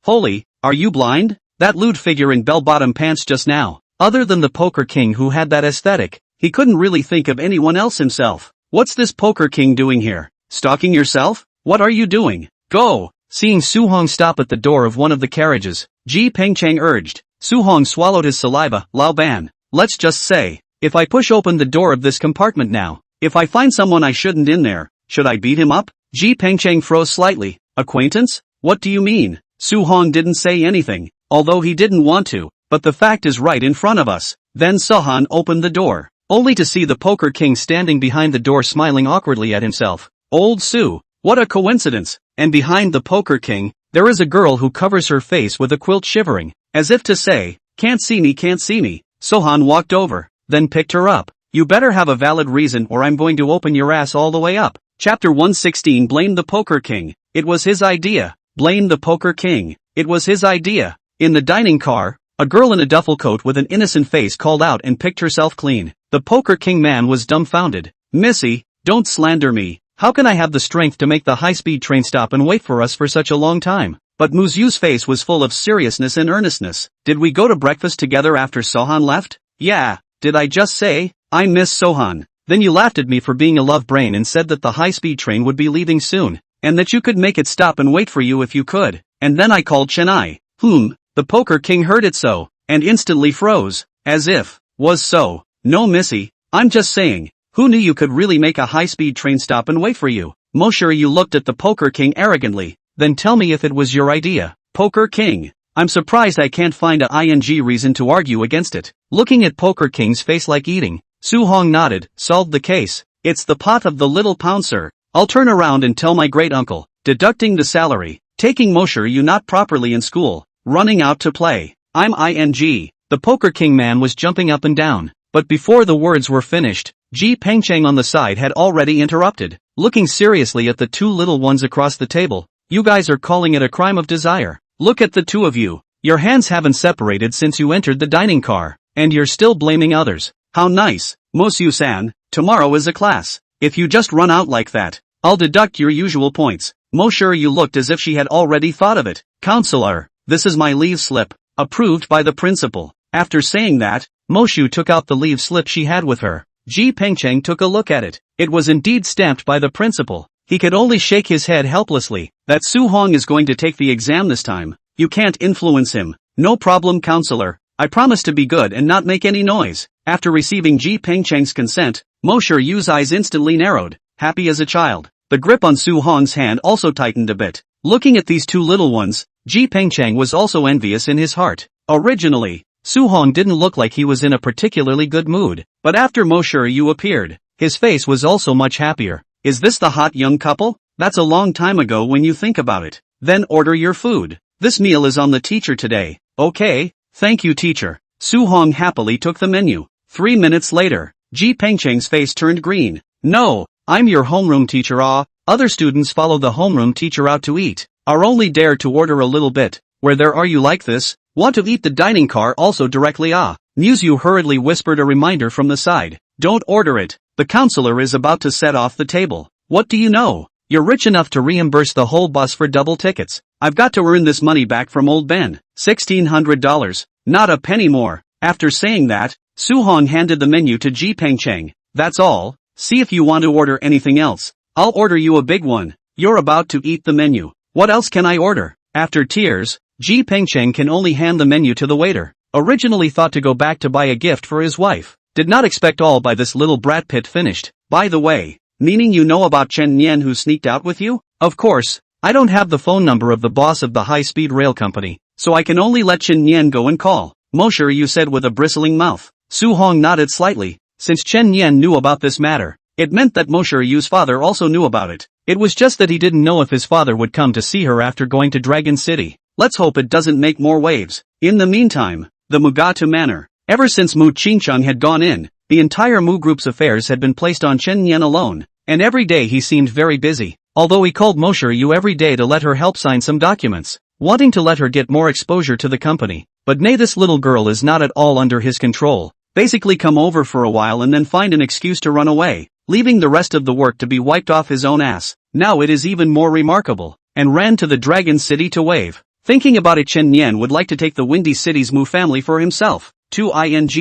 Holy, are you blind? That lewd figure in bell-bottom pants just now. Other than the poker king who had that aesthetic, he couldn't really think of anyone else himself. What's this poker king doing here? Stalking yourself? What are you doing? Go! Seeing Su-hong stop at the door of one of the carriages, Ji Pengcheng urged. Su-hong swallowed his saliva. Lao Ban, let's just say, if I push open the door of this compartment now, if I find someone I shouldn't in there, should I beat him up? Ji Pengcheng froze slightly. Acquaintance? What do you mean? Su-hong didn't say anything, although he didn't want to, but the fact is right in front of us. Then Su-hong opened the door, only to see the poker king standing behind the door smiling awkwardly at himself. Old Su, what a coincidence! And behind the poker king, there is a girl who covers her face with a quilt shivering, as if to say, can't see me, can't see me. Su-hong walked over, then picked her up. You better have a valid reason or I'm going to open your ass all the way up. Chapter 116. Blame the poker king. It was his idea. Blame the poker king. It was his idea. In the dining car, a girl in a duffel coat with an innocent face called out and picked herself clean. The poker king man was dumbfounded. Missy, don't slander me. How can I have the strength to make the high-speed train stop and wait for us for such a long time? But Muyu's face was full of seriousness and earnestness. Did we go to breakfast together after Sohan left? Yeah, did I just say, I miss Sohan? Then you laughed at me for being a love brain and said that the high-speed train would be leaving soon, and that you could make it stop and wait for you if you could. And then I called Chennai. The poker king heard it so, and instantly froze, as if, was so. No Missy, I'm just saying, who knew you could really make a high-speed train stop and wait for you? You looked at the poker king arrogantly. Then tell me if it was your idea. Poker king. I'm surprised I can't find a ing reason to argue against it. Looking at poker king's face like eating, Su-hong nodded. Solved the case. It's the pot of the little pouncer. I'll turn around and tell my great uncle. Deducting the salary. Taking you not properly in school. Running out to play. I'm ing. The poker king man was jumping up and down. But before the words were finished, Ji Pengcheng on the side had already interrupted. Looking seriously at the two little ones across the table. You guys are calling it a crime of desire. Look at the two of you. Your hands haven't separated since you entered the dining car, and you're still blaming others. How nice, Mosyu-san, tomorrow is a class. If you just run out like that, I'll deduct your usual points. You looked as if she had already thought of it. Counselor, this is my leave slip, approved by the principal. After saying that, Mosyu took out the leave slip she had with her. Ji Pengcheng took a look at it. It was indeed stamped by the principal. He could only shake his head helplessly. That Su-hong is going to take the exam this time. You can't influence him. No problem, counselor. I promise to be good and not make any noise. After receiving Ji Pengcheng's consent, Yu's eyes instantly narrowed. Happy as a child. The grip on Su-hong's hand also tightened a bit. Looking at these two little ones, Ji Pengcheng was also envious in his heart. Originally, Su-hong didn't look like he was in a particularly good mood, but after Yu appeared, his face was also much happier. Is this the hot young couple? That's a long time ago when you think about it. Then order your food. This meal is on the teacher today. Okay, thank you teacher. Su-hong happily took the menu. 3 minutes later, Ji Pengcheng's face turned green. No, I'm your homeroom teacher. Other students follow the homeroom teacher out to eat. Are only dare to order a little bit. Where there are you like this? Want to eat the dining car also directly? Muyu hurriedly whispered a reminder from the side. Don't order it. The counselor is about to set off the table. What do you know? You're rich enough to reimburse the whole bus for double tickets. I've got to earn this money back from old Ben. $1,600. Not a penny more. After saying that, Su-hong handed the menu to Ji Pengcheng. That's all. See if you want to order anything else. I'll order you a big one. You're about to eat the menu. What else can I order? After tears, Ji Pengcheng can only hand the menu to the waiter. Originally thought to go back to buy a gift for his wife. Did not expect all by this little brat pit finished. By the way, meaning you know about Chen Nian who sneaked out with you? Of course, I don't have the phone number of the boss of the high-speed rail company, so I can only let Chen Nian go and call. You said with a bristling mouth. Su-hong nodded slightly. Since Chen Nian knew about this matter, it meant that Yu's father also knew about it. It was just that he didn't know if his father would come to see her after going to Dragon City. Let's hope it doesn't make more waves. In the meantime, the Mugatu Manor. Ever since Mu Qingcheng had gone in, the entire Mu Group's affairs had been placed on Chen Nian alone, and every day he seemed very busy, although he called Yu every day to let her help sign some documents, wanting to let her get more exposure to the company. But nay, this little girl is not at all under his control. Basically come over for a while and then find an excuse to run away, leaving the rest of the work to be wiped off his own ass. Now it is even more remarkable, and ran to the Dragon City to wave. Thinking about it, Chen Nian would like to take the Windy City's Mu family for himself. Too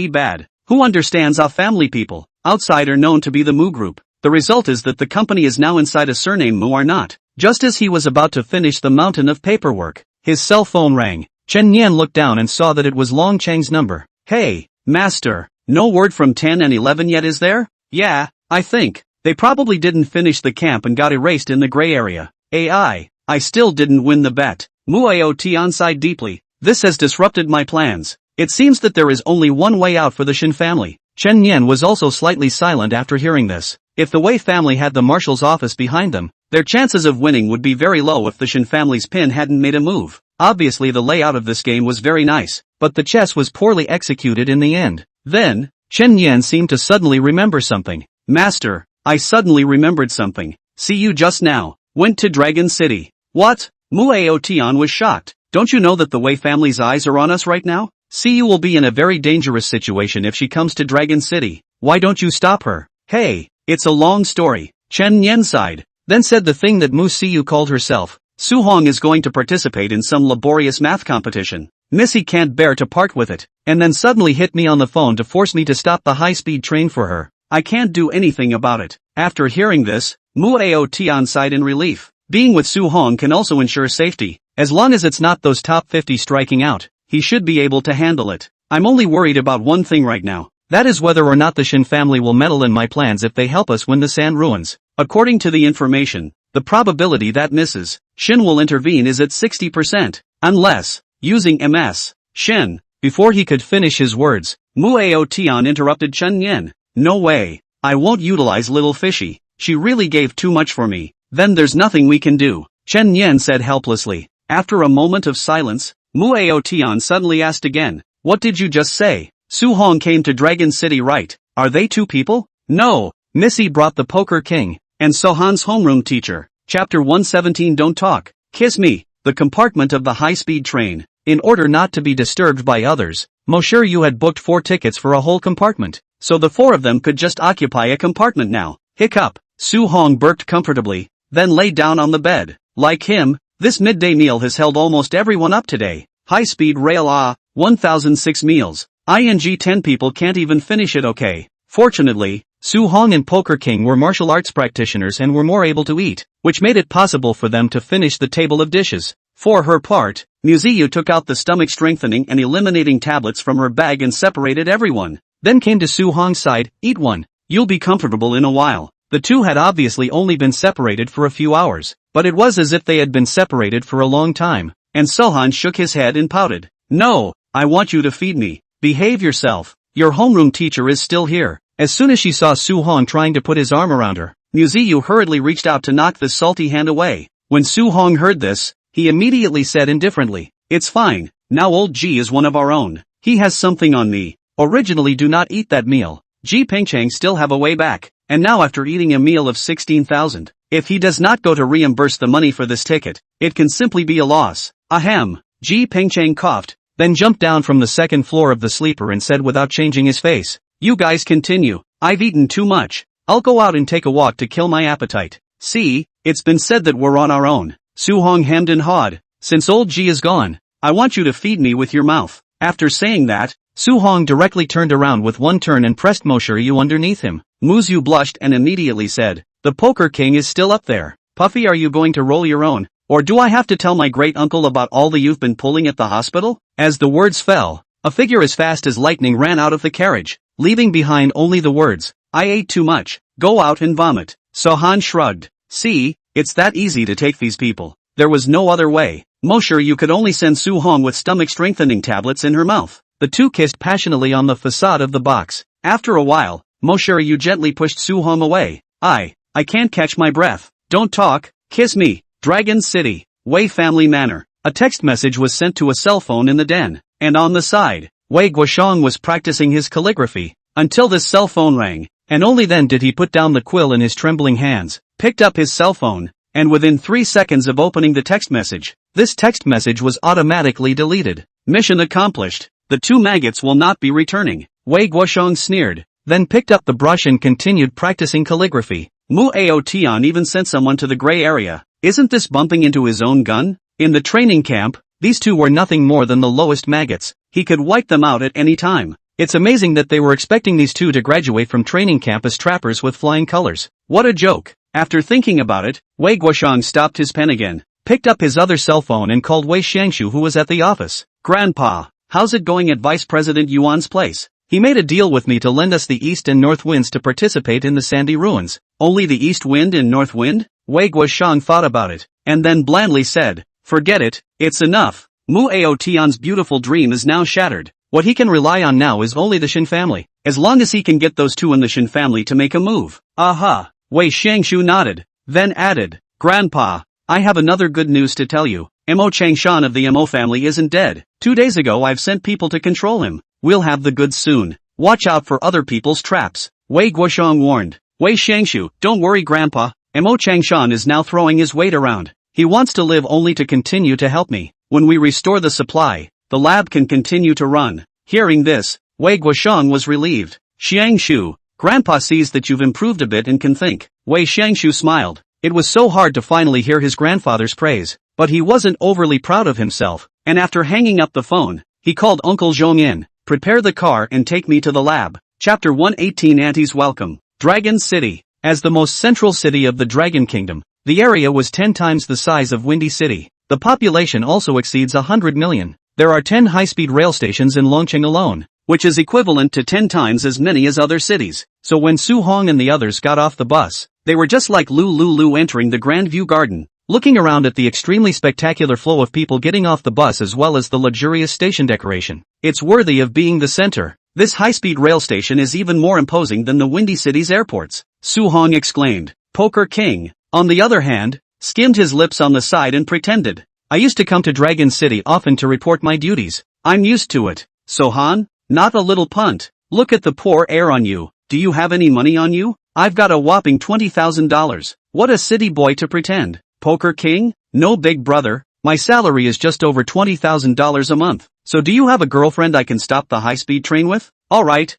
bad. Who understands our family people? Outside are known to be the Mu Group, The result is that the company is now inside a surname Mu are not. Just as he was about to finish the mountain of paperwork, his cell phone rang. Chen Nian looked down and saw that it was Long Cheng's number. Hey, master, no word from 10 and 11 yet, is there? Yeah, I think. They probably didn't finish the camp and got erased in the gray area. I still didn't win the bet. Muyu Tian sighed deeply. This has disrupted my plans. It seems that there is only one way out for the Shin family. Chen Nian was also slightly silent after hearing this. If the Wei family had the marshal's office behind them, their chances of winning would be very low if the Shin family's pin hadn't made a move. Obviously the layout of this game was very nice, but the chess was poorly executed in the end. Then, Chen Nian seemed to suddenly remember something. Master, I suddenly remembered something. See you just now. Went to Dragon City. What? Muyu Tian was shocked. Don't you know that the Wei family's eyes are on us right now? See, you will be in a very dangerous situation if she comes to Dragon City. Why don't you stop her? Hey, it's a long story. Chen Nian sighed, then said the thing that Mu Siyu called herself. Su Hong is going to participate in some laborious math competition. Missy can't bear to part with it, and then suddenly hit me on the phone to force me to stop the high-speed train for her. I can't do anything about it. After hearing this, Muyu Tian sighed in relief. Being with Su Hong can also ensure safety. As long as it's not those top 50 striking out, he should be able to handle it. I'm only worried about one thing right now. That is whether or not the Shin family will meddle in my plans if they help us win the Sand Ruins. According to the information, the probability that Mrs. Shin will intervene is at 60%. Unless, using MS. Shin. Before he could finish his words, Muyu Tian interrupted Chen Nian. No way. I won't utilize little fishy. She really gave too much for me. Then there's nothing we can do. Chen Nian said helplessly. After a moment of silence, Muyu Tian suddenly asked again. What did you just say? Su Hong came to Dragon City, right? Are they two people? No. Missy brought the Poker King. And Sohan's homeroom teacher. Chapter 117. Don't talk. Kiss me. The compartment of the high-speed train. In order not to be disturbed by others, Monsieur Yu had booked 4 tickets for a whole compartment. So the 4 of them could just occupy a compartment now. Hiccup. Su Hong burped comfortably, then lay down on the bed. Like him, this midday meal has held almost everyone up today. High-speed rail 1006 meals. 10 people can't even finish it okay. Fortunately, Su Hong and Poker King were martial arts practitioners and were more able to eat, which made it possible for them to finish the table of dishes. For her part, Muyu took out the stomach strengthening and eliminating tablets from her bag and separated everyone. Then came to Su Hong's side. Eat one. You'll be comfortable in a while. The two had obviously only been separated for a few hours, but it was as if they had been separated for a long time, and Sohan shook his head and pouted. No, I want you to feed me. Behave yourself. Your homeroom teacher is still here. As soon as she saw Su Hong trying to put his arm around her, Muyu hurriedly reached out to knock the salty hand away. When Su Hong heard this, he immediately said indifferently, It's fine, now old G is one of our own. He has something on me. Originally do not eat that meal. Ji Pengcheng still have a way back, and now after eating a meal of 16,000, if he does not go to reimburse the money for this ticket, it can simply be a loss. Ahem. Ji Pengcheng coughed, then jumped down from the second floor of the sleeper and said without changing his face, You guys continue. I've eaten too much. I'll go out and take a walk to kill my appetite. See, it's been said that we're on our own. Su Hong hemmed and hawed. Since old Ji is gone, I want you to feed me with your mouth. After saying that, Su Hong directly turned around with one turn and pressed Moshiru underneath him. Muyu blushed and immediately said, The Poker King is still up there. Puffy, are you going to roll your own? Or do I have to tell my great uncle about all the you've been pulling at the hospital? As the words fell, a figure as fast as lightning ran out of the carriage, leaving behind only the words, I ate too much. Go out and vomit. Sohan shrugged. See, it's that easy to take these people. There was no other way. Moshiru could only send Su Hong with stomach strengthening tablets in her mouth. The two kissed passionately on the facade of the box. After a while, Moshiru gently pushed Su Hong away. I can't catch my breath. Don't talk. Kiss me. Dragon City. Wei Family Manor. A text message was sent to a cell phone in the den, and on the side, Wei Guoshang was practicing his calligraphy, until this cell phone rang, and only then did he put down the quill in his trembling hands, picked up his cell phone, and within 3 seconds of opening the text message, this text message was automatically deleted. Mission accomplished. The 2 maggots will not be returning. Wei Guoshang sneered, then picked up the brush and continued practicing calligraphy. Muyu Tian even sent someone to the gray area. Isn't this bumping into his own gun? In the training camp, these 2 were nothing more than the lowest maggots. He could wipe them out at any time. It's amazing that they were expecting these two to graduate from training camp as trappers with flying colors. What a joke. After thinking about it, Wei Guoshang stopped his pen again, picked up his other cell phone and called Wei Xiangshu, who was at the office. Grandpa, how's it going at Vice President Yuan's place? He made a deal with me to lend us the east and north winds to participate in the sandy ruins. Only the east wind and north wind? Wei Guoshang thought about it, and then blandly said, forget it, it's enough. Mu Ao Tian's beautiful dream is now shattered. What he can rely on now is only the Shin family. As long as he can get those two in the Shin family to make a move. Aha! Wei Xiangshu nodded, then added, Grandpa, I have another good news to tell you. Mo Changshan of the Mo family isn't dead. 2 days ago I've sent people to control him. We'll have the goods soon. Watch out for other people's traps. Wei Guoshang warned. Wei Xiangshu, don't worry Grandpa. Mo Changshan is now throwing his weight around. He wants to live only to continue to help me. When we restore the supply, the lab can continue to run. Hearing this, Wei Guoshang was relieved. Xiangshu, Grandpa sees that you've improved a bit and can think. Wei Xiangshu smiled. It was so hard to finally hear his grandfather's praise, but he wasn't overly proud of himself, and after hanging up the phone, he called Uncle Zhong in. Prepare the car and take me to the lab. Chapter 118 Auntie's Welcome. Dragon City. As the most central city of the Dragon Kingdom, the area was 10 times the size of Windy City. The population also exceeds 100 million. There are 10 high-speed rail stations in Longqing alone, which is equivalent to 10 times as many as other cities. So when Su Hong and the others got off the bus, they were just like Lu entering the Grand View Garden, looking around at the extremely spectacular flow of people getting off the bus as well as the luxurious station decoration. It's worthy of being the center. This high-speed rail station is even more imposing than the Windy City's airports. Su Hong exclaimed. Poker King, on the other hand, skimmed his lips on the side and pretended. I used to come to Dragon City often to report my duties. I'm used to it. Sohan, not a little punt. Look at the poor air on you. Do you have any money on you? I've got a whopping $20,000. What a city boy to pretend. Poker King? No big brother. My salary is just over $20,000 a month. So do you have a girlfriend I can stop the high-speed train with? Alright,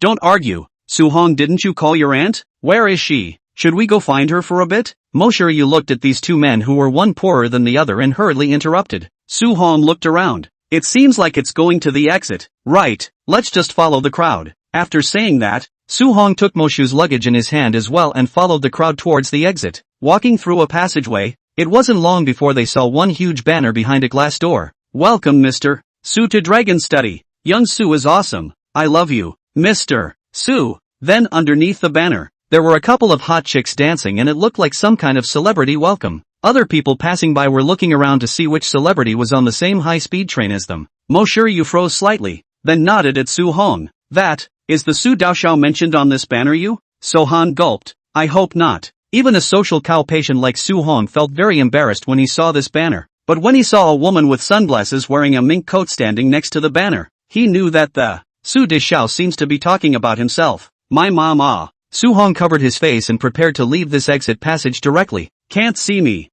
don't argue. Su Hong, didn't you call your aunt? Where is she? Should we go find her for a bit? Mo Shiryu looked at these two men who were one poorer than the other and hurriedly interrupted. Su Hong looked around. It seems like it's going to the exit. Right, let's just follow the crowd. After saying that, Su Hong took Moshu's luggage in his hand as well and followed the crowd towards the exit. Walking through a passageway, it wasn't long before they saw one huge banner behind a glass door. Welcome Mr. Su to Dragon Study. Young Su is awesome. I love you, Mr. Su. Then underneath the banner, there were a couple of hot chicks dancing and it looked like some kind of celebrity welcome. Other people passing by were looking around to see which celebrity was on the same high-speed train as them. Mo Shiryu froze slightly, then nodded at Su Hong. That, is the Su Daoshao mentioned on this banner you? Sohan gulped. I hope not. Even a social cow patient like Su Hong felt very embarrassed when he saw this banner. But when he saw a woman with sunglasses wearing a mink coat standing next to the banner, he knew that the Su Daoshao seems to be talking about himself. My mama. Su Hong covered his face and prepared to leave this exit passage directly. Can't see me.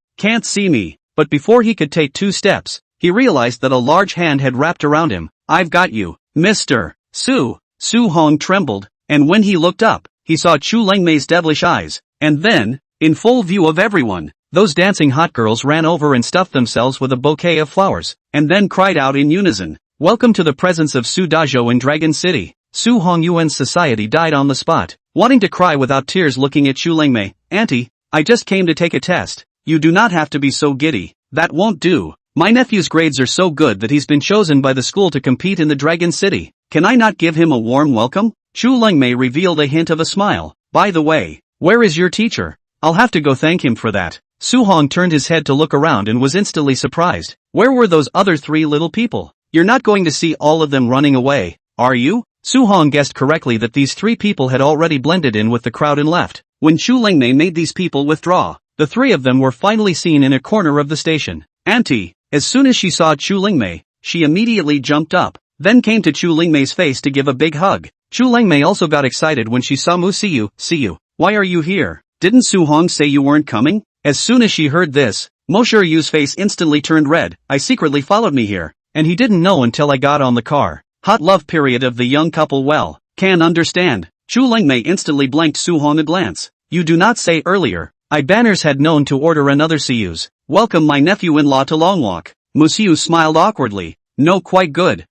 But before he could take 2 steps, he realized that a large hand had wrapped around him. I've got you, Mr. Su. Su Hong trembled, and when he looked up, he saw Chu Lengmei's devilish eyes, and then, in full view of everyone, those dancing hot girls ran over and stuffed themselves with a bouquet of flowers, and then cried out in unison, Welcome to the presence of Su Dazhou in Dragon City. Su Hong Yuan's society died on the spot, wanting to cry without tears looking at Chu Lengmei. Auntie, I just came to take a test. You do not have to be so giddy. That won't do. My nephew's grades are so good that he's been chosen by the school to compete in the Dragon City. Can I not give him a warm welcome? Chu Lengmei revealed a hint of a smile. By the way, where is your teacher? I'll have to go thank him for that. Su Hong turned his head to look around and was instantly surprised. Where were those other 3 little people? You're not going to see all of them running away, are you? Su Hong guessed correctly that these 3 people had already blended in with the crowd and left. When Chu Lengmei made these people withdraw, the 3 of them were finally seen in a corner of the station. Auntie, as soon as she saw Chu Lengmei, she immediately jumped up, then came to Chu Lengmei's face to give a big hug. Chu Lengmei also got excited when she saw Mu Siyu. Why are you here? Didn't Su Hong say you weren't coming? As soon as she heard this, Mo Shiryu's face instantly turned red. I secretly followed me here, and he didn't know until I got on the car. Hot love period of the young couple well. Can understand. Chu Lengmei instantly blanked Su Hong a glance. You do not say earlier. I banners had known to order another Siyu's. Welcome my nephew-in-law to Longwalk. Mu Siyu smiled awkwardly. No quite good.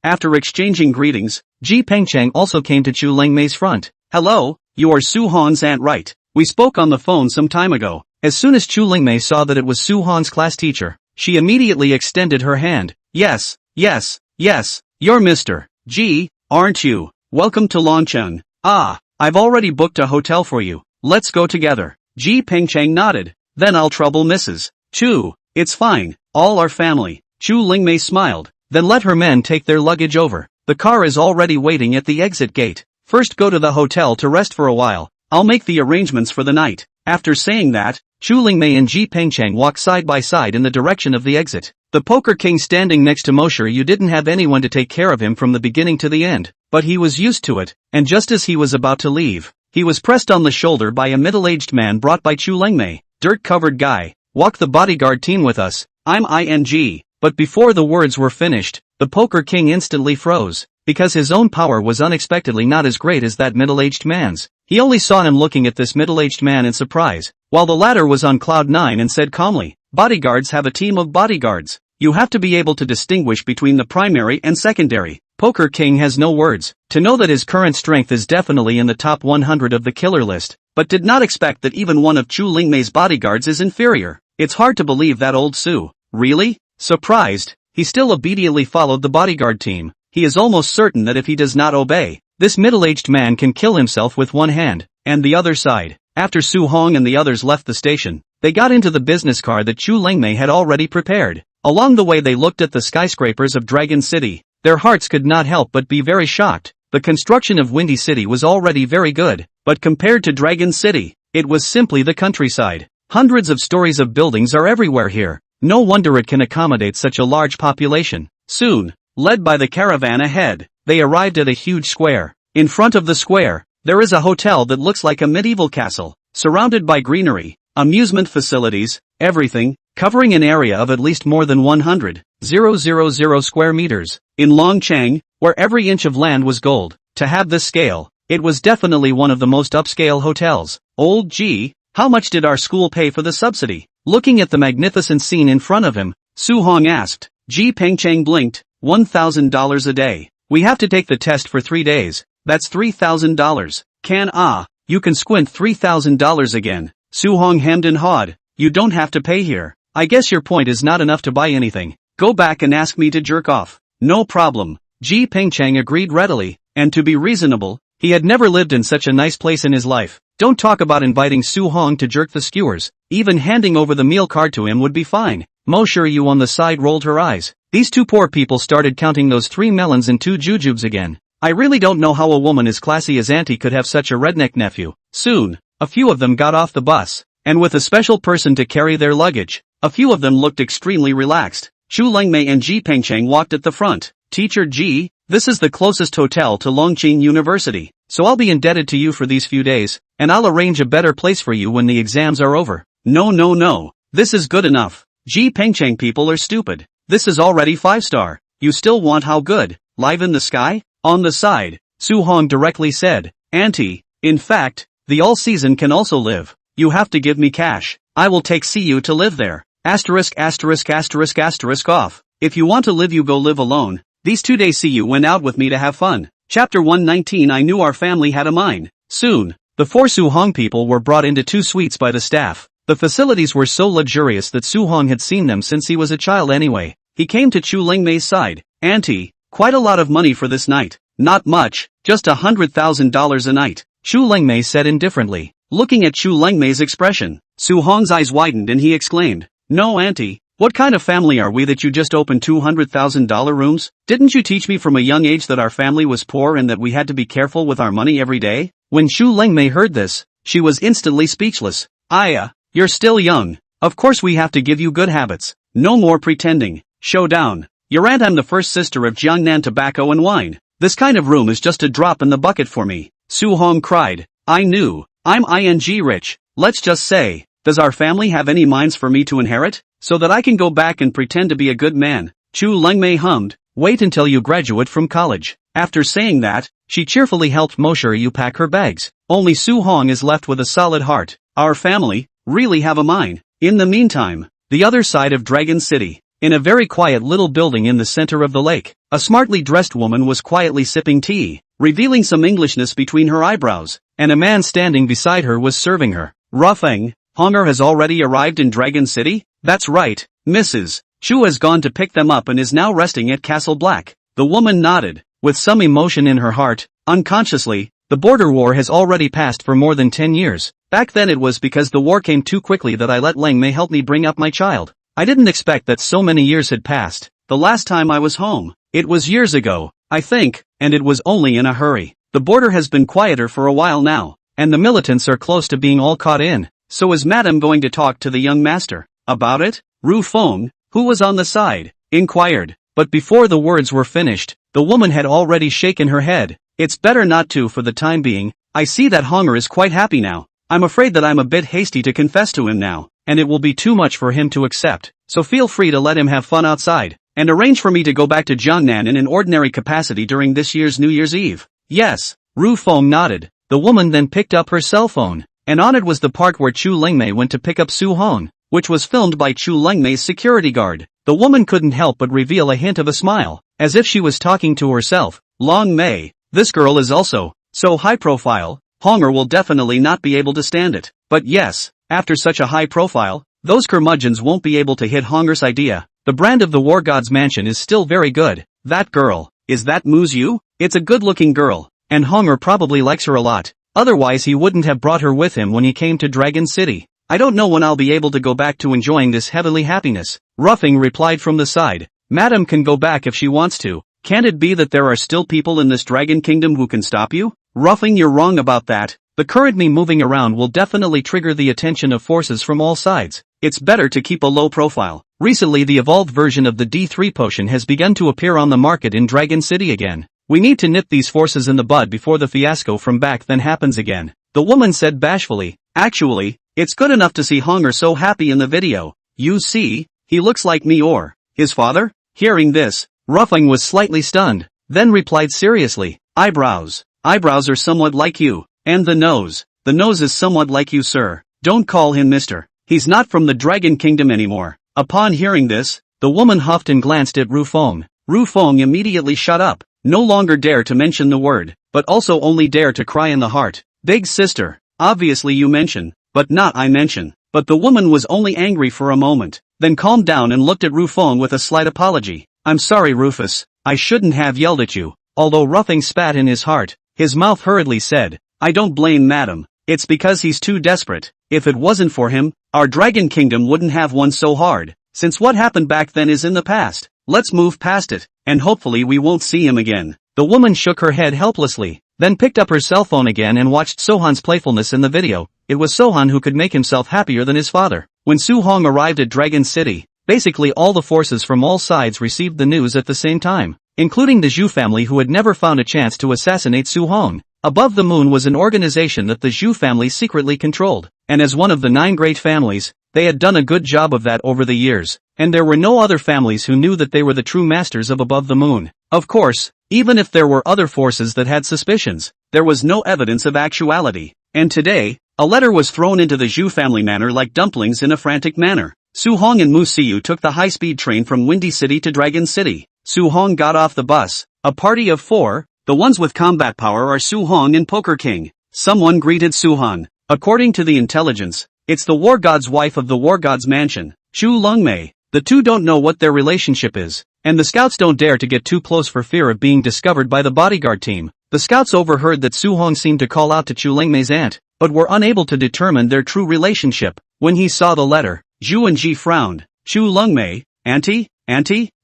After exchanging greetings, Ji Pengcheng also came to Chu Lengmei's front. Hello, you are Su Han's aunt, right? We spoke on the phone some time ago. As soon as Chu Lengmei saw that it was Su Han's class teacher, she immediately extended her hand. Yes, you're Mr. Ji, aren't you? Welcome to Longcheng. Ah, I've already booked a hotel for you. Let's go together. Ji Pengcheng nodded. Then I'll trouble Mrs. Chu. It's fine, all our family. Chu Lingmei smiled. Then let her men take their luggage over. The car is already waiting at the exit gate. First go to the hotel to rest for a while. I'll make the arrangements for the night. After saying that, Chu Lingmei and Ji Pengcheng walked side by side in the direction of the exit. The Poker King standing next to Mosher Yu didn't have anyone to take care of him from the beginning to the end, but he was used to it, and just as he was about to leave, he was pressed on the shoulder by a middle-aged man brought by Chu Lingmei. Dirt-covered guy, walk the bodyguard team with us, I'm ING. But before the words were finished, the Poker King instantly froze, because his own power was unexpectedly not as great as that middle-aged man's. He only saw him looking at this middle-aged man in surprise, while the latter was on cloud nine and said calmly, bodyguards have a team of bodyguards. You have to be able to distinguish between the primary and secondary. Poker King has no words to know that his current strength is definitely in the top 100 of the killer list, but did not expect that even one of Chu Lingmei's bodyguards is inferior. It's hard to believe that old Su. Really? Surprised, he still obediently followed the bodyguard team. He is almost certain that if he does not obey, this middle-aged man can kill himself with one hand. And the other side. After Su Hong and the others left the station, they got into the business car that Chu Lingmei had already prepared. Along the way they looked at the skyscrapers of Dragon City. Their hearts could not help but be very shocked. The construction of Windy City was already very good, but compared to Dragon City, it was simply the countryside. Hundreds of stories of buildings are everywhere here. No wonder it can accommodate such a large population. Soon, led by the caravan ahead, they arrived at a huge square. In front of the square, there is a hotel that looks like a medieval castle, surrounded by greenery, amusement facilities, everything, covering an area of at least more than 100,000 square meters. In Longcheng, where every inch of land was gold, to have this scale, it was definitely one of the most upscale hotels. Old G, how much did our school pay for the subsidy? Looking at the magnificent scene in front of him, Su Hong asked. Ji Pengcheng blinked. $1,000 a day. We have to take the test for 3 days. That's $3,000. You can squint $3,000 again. Su Hong hemmed and hawed. You don't have to pay here. I guess your point is not enough to buy anything. Go back and ask me to jerk off. No problem. Ji Pengcheng agreed readily, and to be reasonable, he had never lived in such a nice place in his life. Don't talk about inviting Su Hong to jerk the skewers. Even handing over the meal card to him would be fine. Mosher Yu on the side rolled her eyes. These two poor people started counting those 3 melons and 2 jujubes again. I really don't know how a woman as classy as Auntie could have such a redneck nephew. Soon, a few of them got off the bus, and with a special person to carry their luggage, a few of them looked extremely relaxed. Chu Lingmei and Ji Pengcheng walked at the front. Teacher Ji, this is the closest hotel to Longqing University, so I'll be indebted to you for these few days, and I'll arrange a better place for you when the exams are over. No. This is good enough. Ji Pengcheng people are stupid. This is already 5-star. You still want how good? Live in the sky? On the side, Su Hong directly said. Auntie, in fact, the all-season can also live. You have to give me cash. I will take CU to live there. Asterisk off. If you want to live you go live alone. These 2 days CU went out with me to have fun. Chapter 119 I knew our family had a mine. Soon, the 4 Su Hong people were brought into 2 suites by the staff. The facilities were so luxurious that Su Hong had seen them since he was a child anyway. He came to Chu Lingmei's side. Auntie, quite a lot of money for this night. Not much, just $100,000 a night, Chu Lingmei said indifferently. Looking at Chu Lingmei's expression, Su Hong's eyes widened and he exclaimed, No auntie, what kind of family are we that you just opened $200,000 rooms? Didn't you teach me from a young age that our family was poor and that we had to be careful with our money every day? When Chu Lingmei heard this, she was instantly speechless. You're still young. Of course we have to give you good habits. No more pretending. Showdown. Your aunt I'm the first sister of Jiangnan Tobacco and Wine. This kind of room is just a drop in the bucket for me. Su Hong cried. I knew. I'm ing rich. Let's just say, does our family have any mines for me to inherit? So that I can go back and pretend to be a good man. Chu Lingmei hummed. Wait until you graduate from college. After saying that, she cheerfully helped Mosher Yu pack her bags. Only Su Hong is left with a solid heart. Our family really have a mine. In the meantime, the other side of Dragon City, in a very quiet little building in the center of the lake, A smartly dressed woman was quietly sipping tea, revealing some Englishness between her eyebrows, and a man standing beside her was serving her. Ruffing, Honger has already arrived in Dragon City? That's right, Mrs. Chu has gone to pick them up and is now resting at Castle Black. The woman nodded, with some emotion in her heart. Unconsciously, the border war has already passed for more than 10 years. Back then it was because the war came too quickly that I let Leng Mei help me bring up my child. I didn't expect that so many years had passed. The last time I was home, it was years ago, I think, and it was only in a hurry. The border has been quieter for a while now, and the militants are close to being all caught in. So is Madame going to talk to the young master about it? Ru Feng, who was on the side, inquired. But before the words were finished, the woman had already shaken her head. It's better not to for the time being. I see that Honger is quite happy now. I'm afraid that I'm a bit hasty to confess to him now, and it will be too much for him to accept. So feel free to let him have fun outside, and arrange for me to go back to Jiangnan in an ordinary capacity during this year's New Year's Eve. Yes, Ru Feng nodded. The woman then picked up her cell phone, and on it was the part where Chu Lengmei went to pick up Su Hong, which was filmed by Chu Lengmei's security guard. The woman couldn't help but reveal a hint of a smile, as if she was talking to herself. Long Mei, this girl is also so high profile, Honger will definitely not be able to stand it. But yes, after such a high profile, those curmudgeons won't be able to hit Honger's idea. The brand of the War God's mansion is still very good. That girl, is that Muyu? It's a good-looking girl, and Honger probably likes her a lot. Otherwise he wouldn't have brought her with him when he came to Dragon City. I don't know when I'll be able to go back to enjoying this heavenly happiness. Ruffing replied from the side. Madam can go back if she wants to. Can't it be that there are still people in this Dragon Kingdom who can stop you? Ruffing, you're wrong about that. The current me moving around will definitely trigger the attention of forces from all sides. It's better to keep a low profile. Recently the evolved version of the D3 potion has begun to appear on the market in Dragon City again. We need to nip these forces in the bud before the fiasco from back then happens again. The woman said bashfully. Actually, it's good enough to see Honger so happy in the video. You see, he looks like me or his father? Hearing this, Ruffing was slightly stunned, then replied seriously. Eyebrows. Eyebrows are somewhat like you. And the nose is somewhat like you, sir. Don't call him mister. He's not from the Dragon Kingdom anymore. Upon hearing this, the woman huffed and glanced at Ru Feng. Ru Feng immediately shut up. No longer dare to mention the word, but also only dare to cry in the heart. Big sister, obviously you mention, but not I mention. But the woman was only angry for a moment, then calmed down and looked at Ru Feng with a slight apology. I'm sorry, Rufus, I shouldn't have yelled at you. Although Ruffing spat in his heart, his mouth hurriedly said, I don't blame Madam. It's because he's too desperate. If it wasn't for him, our Dragon Kingdom wouldn't have won so hard. Since what happened back then is in the past, let's move past it, and hopefully we won't see him again. The woman shook her head helplessly, then picked up her cell phone again and watched Sohan's playfulness in the video. It was Sohan who could make himself happier than his father. When Su Hong arrived at Dragon City, basically all the forces from all sides received the news at the same time, including the Zhu family who had never found a chance to assassinate Su Hong. Above the Moon was an organization that the Zhu family secretly controlled, and as one of the 9 great families, they had done a good job of that over the years, and there were no other families who knew that they were the true masters of Above the Moon. Of course, even if there were other forces that had suspicions, there was no evidence of actuality. And today, a letter was thrown into the Zhu family manor like dumplings in a frantic manner. Su Hong and Mu Siyu took the high-speed train from Windy City to Dragon City. Su Hong got off the bus. A party of 4, the ones with combat power are Su Hong and Poker King. Someone greeted Su Hong. According to the intelligence, it's the War God's wife of the War God's mansion, Chu Lengmei. The two don't know what their relationship is, and the scouts don't dare to get too close for fear of being discovered by the bodyguard team. The scouts overheard that Su Hong seemed to call out to Chu Lengmei's aunt, but were unable to determine their true relationship. When he saw the letter, Zhu and Ji frowned. Chu Lengmei, auntie?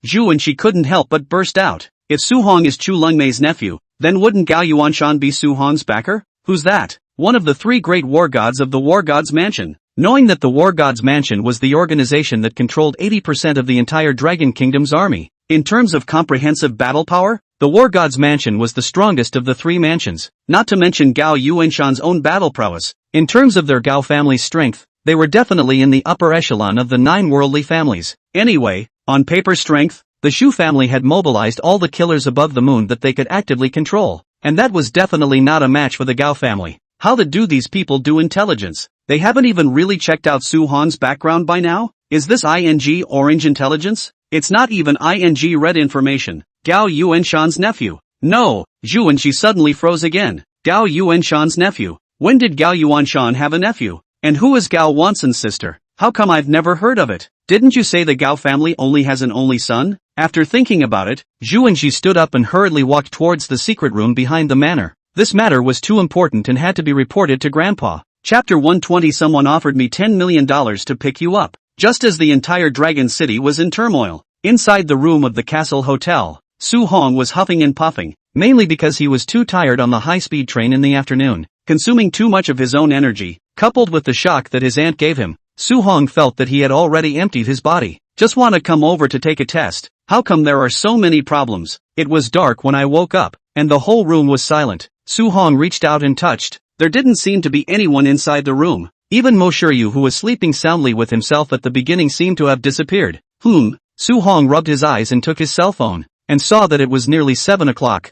Zhu and she couldn't help but burst out. If Su Hong is Chu Lengmei's nephew, then wouldn't Gao Yuanshan be Su Hong's backer? Who's that? One of the 3 great war gods of the War God's Mansion. Knowing that the War God's Mansion was the organization that controlled 80% of the entire Dragon Kingdom's army, in terms of comprehensive battle power, the War God's Mansion was the strongest of the 3 mansions, not to mention Gao Yuanshan's own battle prowess. In terms of their Gao family's strength, they were definitely in the upper echelon of the 9 worldly families. Anyway, on paper strength, the Zhu family had mobilized all the killers above the moon that they could actively control, and that was definitely not a match for the Gao family. How do these people do intelligence? They haven't even really checked out Su Hong's background by now? Is this ING orange intelligence? It's not even ING red information. Gao Yuanshan's nephew. No, Zhu, and she suddenly froze again. Gao Yuanshan's nephew. When did Gao Yuanshan have a nephew? And who is Gao Wanson's sister? How come I've never heard of it? Didn't you say the Gao family only has an only son? After thinking about it, Zhu and she stood up and hurriedly walked towards the secret room behind the manor. This matter was too important and had to be reported to Grandpa. Chapter 120. Someone offered me $10 million to pick you up. Just as the entire Dragon City was in turmoil, inside the room of the Castle Hotel, Su Hong was huffing and puffing, mainly because he was too tired on the high-speed train in the afternoon, consuming too much of his own energy, coupled with the shock that his aunt gave him. Su Hong felt that he had already emptied his body. Just wanna come over to take a test. How come there are so many problems? It was dark when I woke up, and the whole room was silent. Su Hong reached out and touched. There didn't seem to be anyone inside the room. Even Mo Shiryu, who was sleeping soundly with himself at the beginning, seemed to have disappeared. Su Hong rubbed his eyes and took his cell phone, and saw that it was nearly 7 o'clock.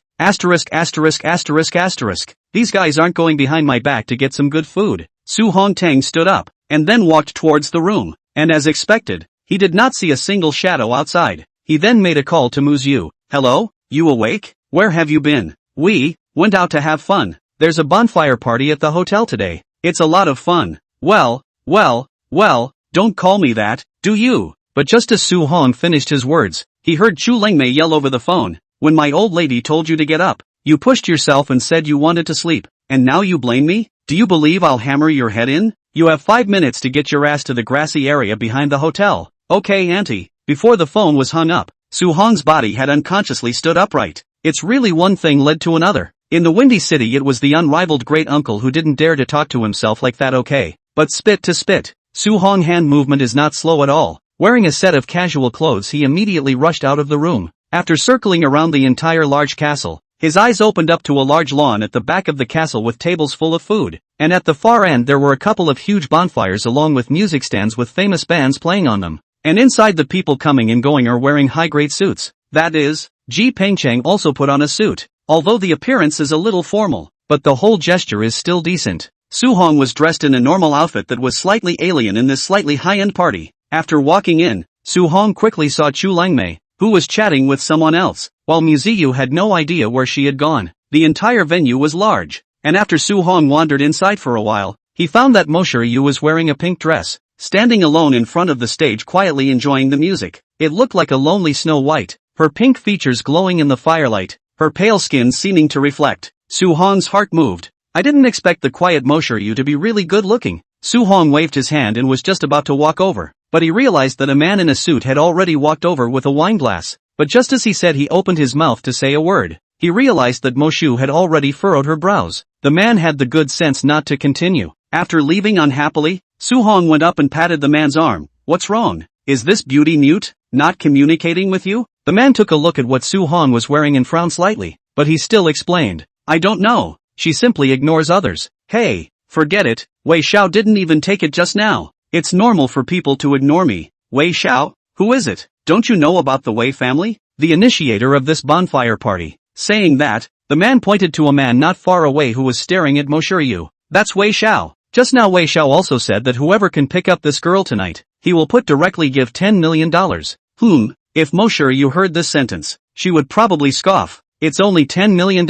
These guys aren't going behind my back to get some good food. Su Hong Tang stood up, and then walked towards the room, and as expected, he did not see a single shadow outside. He then made a call to Muyu. Hello? You awake? Where have you been? We went out to have fun. There's a bonfire party at the hotel today. It's a lot of fun. Well, don't call me that, do you? But just as Su Hong finished his words, he heard Chu Lengmei yell over the phone. When my old lady told you to get up, you pushed yourself and said you wanted to sleep, and now you blame me? Do you believe I'll hammer your head in? You have 5 minutes to get your ass to the grassy area behind the hotel. Okay, auntie. Before the phone was hung up, Su Hong's body had unconsciously stood upright. It's really one thing led to another. In the Windy City, it was the unrivaled great uncle who didn't dare to talk to himself like that. Okay. But spit to spit, Su Hong hand movement is not slow at all. Wearing a set of casual clothes, he immediately rushed out of the room. After circling around the entire large castle, his eyes opened up to a large lawn at the back of the castle with tables full of food, and at the far end there were a couple of huge bonfires along with music stands with famous bands playing on them. And inside, the people coming and going are wearing high-grade suits. That is, Ji Pengcheng also put on a suit, although the appearance is a little formal, but the whole gesture is still decent. Su Hong was dressed in a normal outfit that was slightly alien in this slightly high-end party. After walking in, Su Hong quickly saw Chu Lengmei, who was chatting with someone else, while Muyu had no idea where she had gone. The entire venue was large, and after Su Hong wandered inside for a while, he found that Mo Shiryu was wearing a pink dress, standing alone in front of the stage quietly enjoying the music. It looked like a lonely Snow White, her pink features glowing in the firelight, her pale skin seeming to reflect. Su Hong's heart moved. I didn't expect the quiet Mo Shiryu to be really good looking. Su Hong waved his hand and was just about to walk over, but he realized that a man in a suit had already walked over with a wine glass. But just as he said, he opened his mouth to say a word, he realized that Mo Shu had already furrowed her brows. The man had the good sense not to continue. After leaving unhappily, Su Hong went up and patted the man's arm. What's wrong? Is this beauty mute, not communicating with you? The man took a look at what Su Hong was wearing and frowned slightly, but he still explained. I don't know. She simply ignores others. Hey, forget it. Wei Xiao didn't even take it just now. It's normal for people to ignore me. Wei Xiao? Who is it? Don't you know about the Wei family? The initiator of this bonfire party. Saying that, the man pointed to a man not far away who was staring at Mo Shiryu. That's Wei Xiao. Just now Wei Xiao also said that whoever can pick up this girl tonight, he will directly give $10 million. If Mo Shiryu heard this sentence, she would probably scoff. It's only $10 million.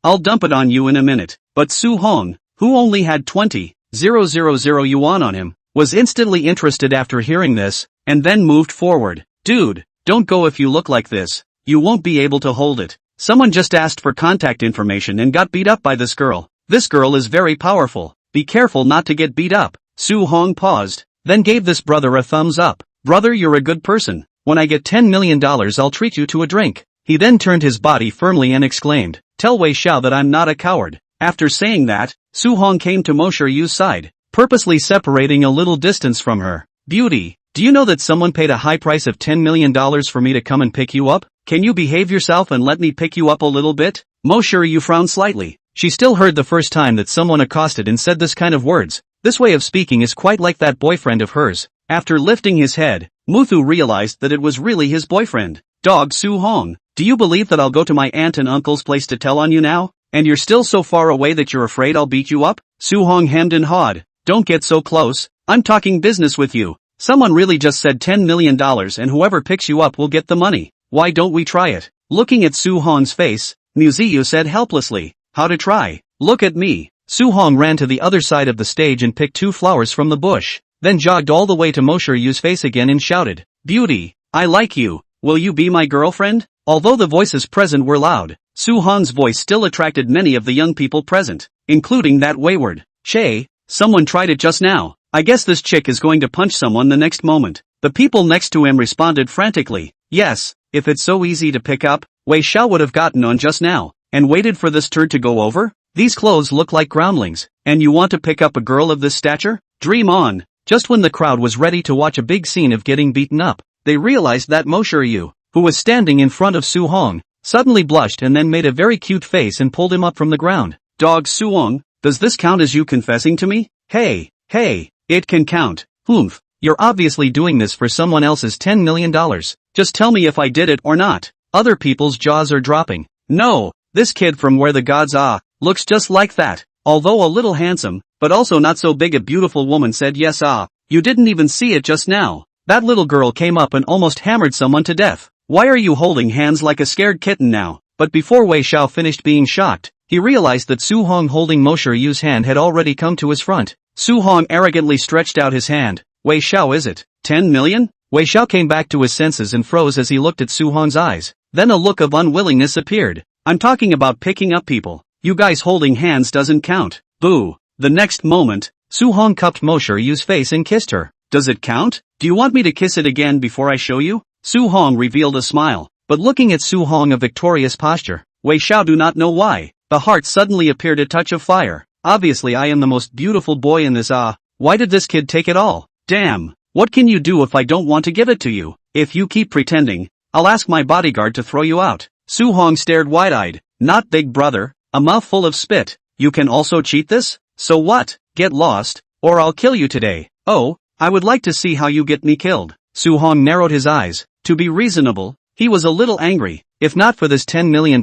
I'll dump it on you in a minute. But Su Hong, who only had 20,000 yuan on him, was instantly interested after hearing this, and then moved forward. Dude, don't go if you look like this. You won't be able to hold it. Someone just asked for contact information and got beat up by this girl. This girl is very powerful. Be careful not to get beat up. Su Hong paused, then gave this brother a thumbs up. Brother, you're a good person. When I get $10 million, I'll treat you to a drink. He then turned his body firmly and exclaimed, tell Wei Xiao that I'm not a coward. After saying that, Su Hong came to Mo Shiryu's side, purposely separating a little distance from her. Beauty, do you know that someone paid a high price of $10 million for me to come and pick you up? Can you behave yourself and let me pick you up a little bit? Mo Shiryu frowned slightly. She still heard the first time that someone accosted and said this kind of words. This way of speaking is quite like that boyfriend of hers. After lifting his head, Muthu realized that it was really his boyfriend. Dog Su Hong, do you believe that I'll go to my aunt and uncle's place to tell on you now? And you're still so far away that you're afraid I'll beat you up? Su Hong hemmed and hawed. Don't get so close. I'm talking business with you. Someone really just said $10 million and whoever picks you up will get the money. Why don't we try it? Looking at Su Hong's face, Muyu said helplessly, "How to try? Look at me." Su Hong ran to the other side of the stage and picked 2 flowers from the bush, then jogged all the way to Mushuyu's face again and shouted, "Beauty, I like you, will you be my girlfriend?" Although the voices present were loud, Su Hong's voice still attracted many of the young people present, including that wayward Shay. "Someone tried it just now. I guess this chick is going to punch someone the next moment." The people next to him responded frantically, "Yes, if it's so easy to pick up, Wei Xiao would have gotten on just now, and waited for this turd to go over? These clothes look like groundlings, and you want to pick up a girl of this stature? Dream on." Just when the crowd was ready to watch a big scene of getting beaten up, they realized that Mushyu, who was standing in front of Su Hong, suddenly blushed and then made a very cute face and pulled him up from the ground. "Dog Su Hong, does this count as you confessing to me?" Hey, it can count. Humph, you're obviously doing this for someone else's $10 million. Just tell me if I did it or not. Other people's jaws are dropping. No, this kid from where the gods are, looks just like that. Although a little handsome, but also not so big, a beautiful woman said yes. You didn't even see it just now. That little girl came up and almost hammered someone to death. Why are you holding hands like a scared kitten now? But before Wei Xiao finished being shocked, he realized that Su Hong holding Mushuyu's hand had already come to his front. Su Hong arrogantly stretched out his hand. "Wei Xiao, is it 10 million? Wei Xiao came back to his senses and froze as he looked at Su Hong's eyes. Then a look of unwillingness appeared. "I'm talking about picking up people. You guys holding hands doesn't count." Boo. The next moment, Su Hong cupped Mushuyu's face and kissed her. "Does it count? Do you want me to kiss it again before I show you?" Su Hong revealed a smile, but looking at Su Hong a victorious posture, Wei Xiao do not know why. The heart suddenly appeared a touch of fire. "Obviously I am the most beautiful boy in this. Why did this kid take it all? Damn, what can you do if I don't want to give it to you? If you keep pretending, I'll ask my bodyguard to throw you out." Su Hong stared wide-eyed. "Not big brother, a mouthful of spit. You can also cheat this? So what? Get lost, or I'll kill you today." "Oh, I would like to see how you get me killed." Su Hong narrowed his eyes. To be reasonable, he was a little angry. "If not for this $10 million,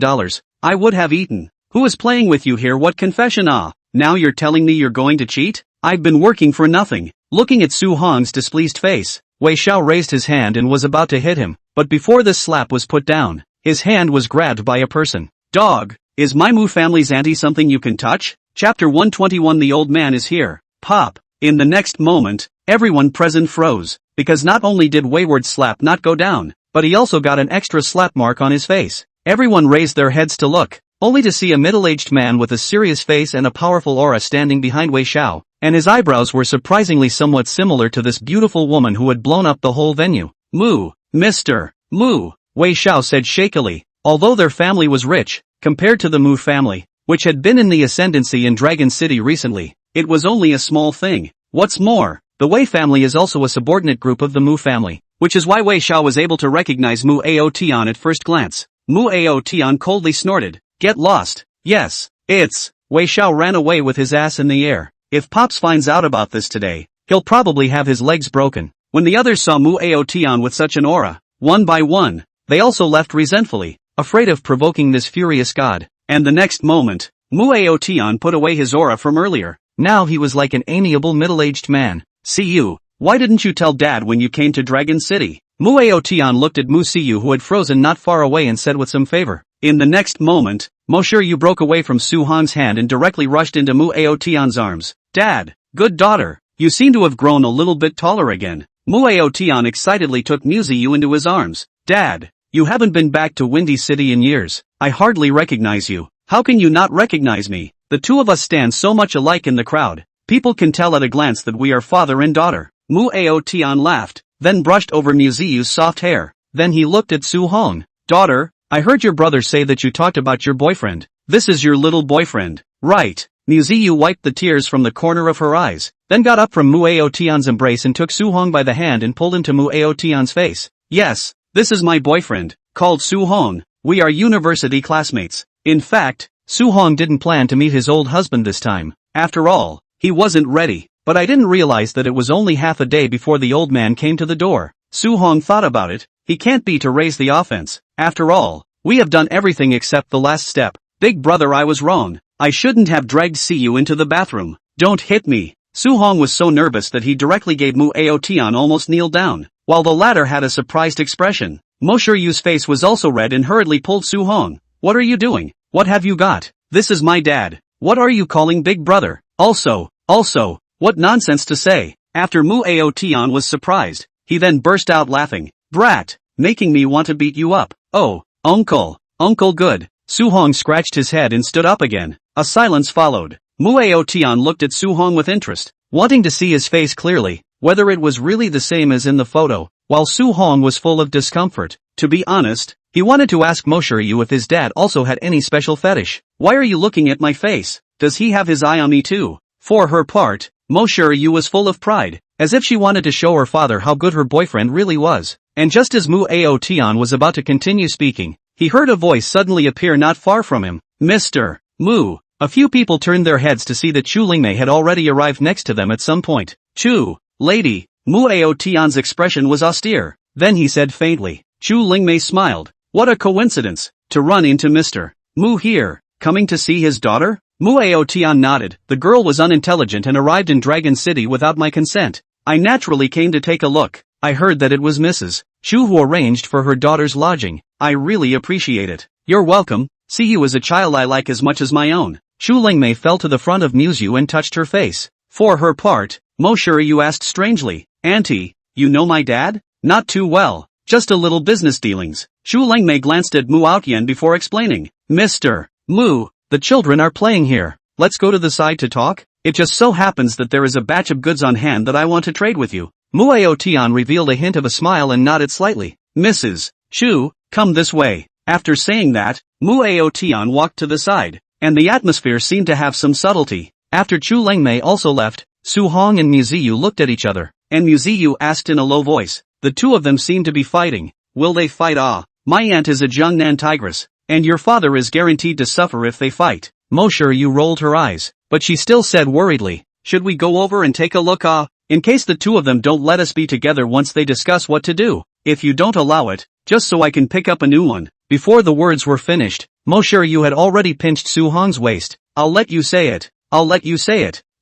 I would have eaten." "Who is playing with you here? What confession? Now you're telling me you're going to cheat? I've been working for nothing." Looking at Su Hong's displeased face, Wei Xiao raised his hand and was about to hit him, but before this slap was put down, his hand was grabbed by a person. "Dog, is my Mu family's auntie something you can touch?" Chapter 121. The old man is here. Pop. In the next moment, everyone present froze, because not only did Wayward's slap not go down, but he also got an extra slap mark on his face. Everyone raised their heads to look, only to see a middle-aged man with a serious face and a powerful aura standing behind Wei Xiao, and his eyebrows were surprisingly somewhat similar to this beautiful woman who had blown up the whole venue. "Mu, Mr. Mu," Wei Xiao said shakily. Although their family was rich, compared to the Mu family, which had been in the ascendancy in Dragon City recently, it was only a small thing. What's more, the Wei family is also a subordinate group of the Mu family, which is why Wei Xiao was able to recognize Mu Aotian at first glance. Mu Aotian coldly snorted. "Get lost." "Yes, it's." Wei Xiao ran away with his ass in the air. If Pops finds out about this today, he'll probably have his legs broken. When the others saw Mu Aotian with such an aura, one by one, they also left resentfully, afraid of provoking this furious god. And the next moment, Mu Aotian put away his aura from earlier. Now he was like an amiable middle-aged man. "See you, why didn't you tell Dad when you came to Dragon City?" Mu Aotian looked at Mu Siyu, who had frozen not far away, and said with some favor. In the next moment, Mushyu broke away from Su Hong's hand and directly rushed into Mu Aotian's arms. "Dad, good daughter, you seem to have grown a little bit taller again." Mu Aotian excitedly took Muyu into his arms. "Dad, you haven't been back to Windy City in years. I hardly recognize you." "How can you not recognize me? The two of us stand so much alike in the crowd. People can tell at a glance that we are father and daughter." Mu Aotian laughed, then brushed over Muziyu's soft hair. Then he looked at Su Hong. "Daughter, I heard your brother say that you talked about your boyfriend. This is your little boyfriend, right?" Muyu wiped the tears from the corner of her eyes, then got up from Mu Aotian's embrace and took Su Hong by the hand and pulled him to Mu Aotian's face. "Yes, this is my boyfriend, called Su Hong. We are university classmates." In fact, Su Hong didn't plan to meet his old husband this time. After all, he wasn't ready. "But I didn't realize that it was only half a day before the old man came to the door." Su Hong thought about it. He can't be to raise the offense. After all, we have done everything except the last step. "Big brother, I was wrong. I shouldn't have dragged Siyu into the bathroom. Don't hit me." Su Hong was so nervous that he directly gave Mu Aotian almost kneel down, while the latter had a surprised expression. Yu's face was also red and hurriedly pulled Su-hong. What are you doing? What have you got? This is my dad. What are you calling big brother? Also, what nonsense to say. After Muyu was surprised, he then burst out laughing. Brat, making me want to beat you up. Oh, uncle good. Su-hong scratched his head and stood up again. A silence followed. Muyu looked at Su-hong with interest, wanting to see his face clearly, whether it was really the same as in the photo, while Su-hong was full of discomfort. To be honest, he wanted to ask Yu if his dad also had any special fetish. Why are you looking at my face? Does he have his eye on me too? For her part, Yu was full of pride, as if she wanted to show her father how good her boyfriend really was. And just as Muyu was about to continue speaking, he heard a voice suddenly appear not far from him. Mr. Mu. A few people turned their heads to see that Chu Lingmei had already arrived next to them at some point. Chu, lady. Muyu expression was austere. Then he said faintly. Chu Lingmei smiled. What a coincidence, to run into Mr. Mu here, coming to see his daughter? Muyu nodded. The girl was unintelligent and arrived in Dragon City without my consent. I naturally came to take a look. I heard that it was Mrs. Chu who arranged for her daughter's lodging. I really appreciate it. You're welcome. See, you as a child I like as much as my own. Chu Lingmei fell to the front of Muyu and touched her face. For her part, Yu asked strangely. Auntie, you know my dad? Not too well. Just a little business dealings. Chu Lingmei glanced at Muyu before explaining. Mr. Mu, the children are playing here. Let's go to the side to talk. It just so happens that there is a batch of goods on hand that I want to trade with you. Muyu revealed a hint of a smile and nodded slightly. Mrs. Chu, come this way. After saying that, Muyu walked to the side, and the atmosphere seemed to have some subtlety. After Chu Lingmei also left, Su-hong and Muyu looked at each other, and Muyu asked in a low voice. The two of them seem to be fighting. Will they fight? Ah, my aunt is a Jiangnan tigress, and your father is guaranteed to suffer if they fight. Yu rolled her eyes, but she still said worriedly, should we go over and take a look? In case the two of them don't let us be together once they discuss what to do. If you don't allow it, just so I can pick up a new one. Before the words were finished, Yu had already pinched Su-hong's waist. I'll let you say it.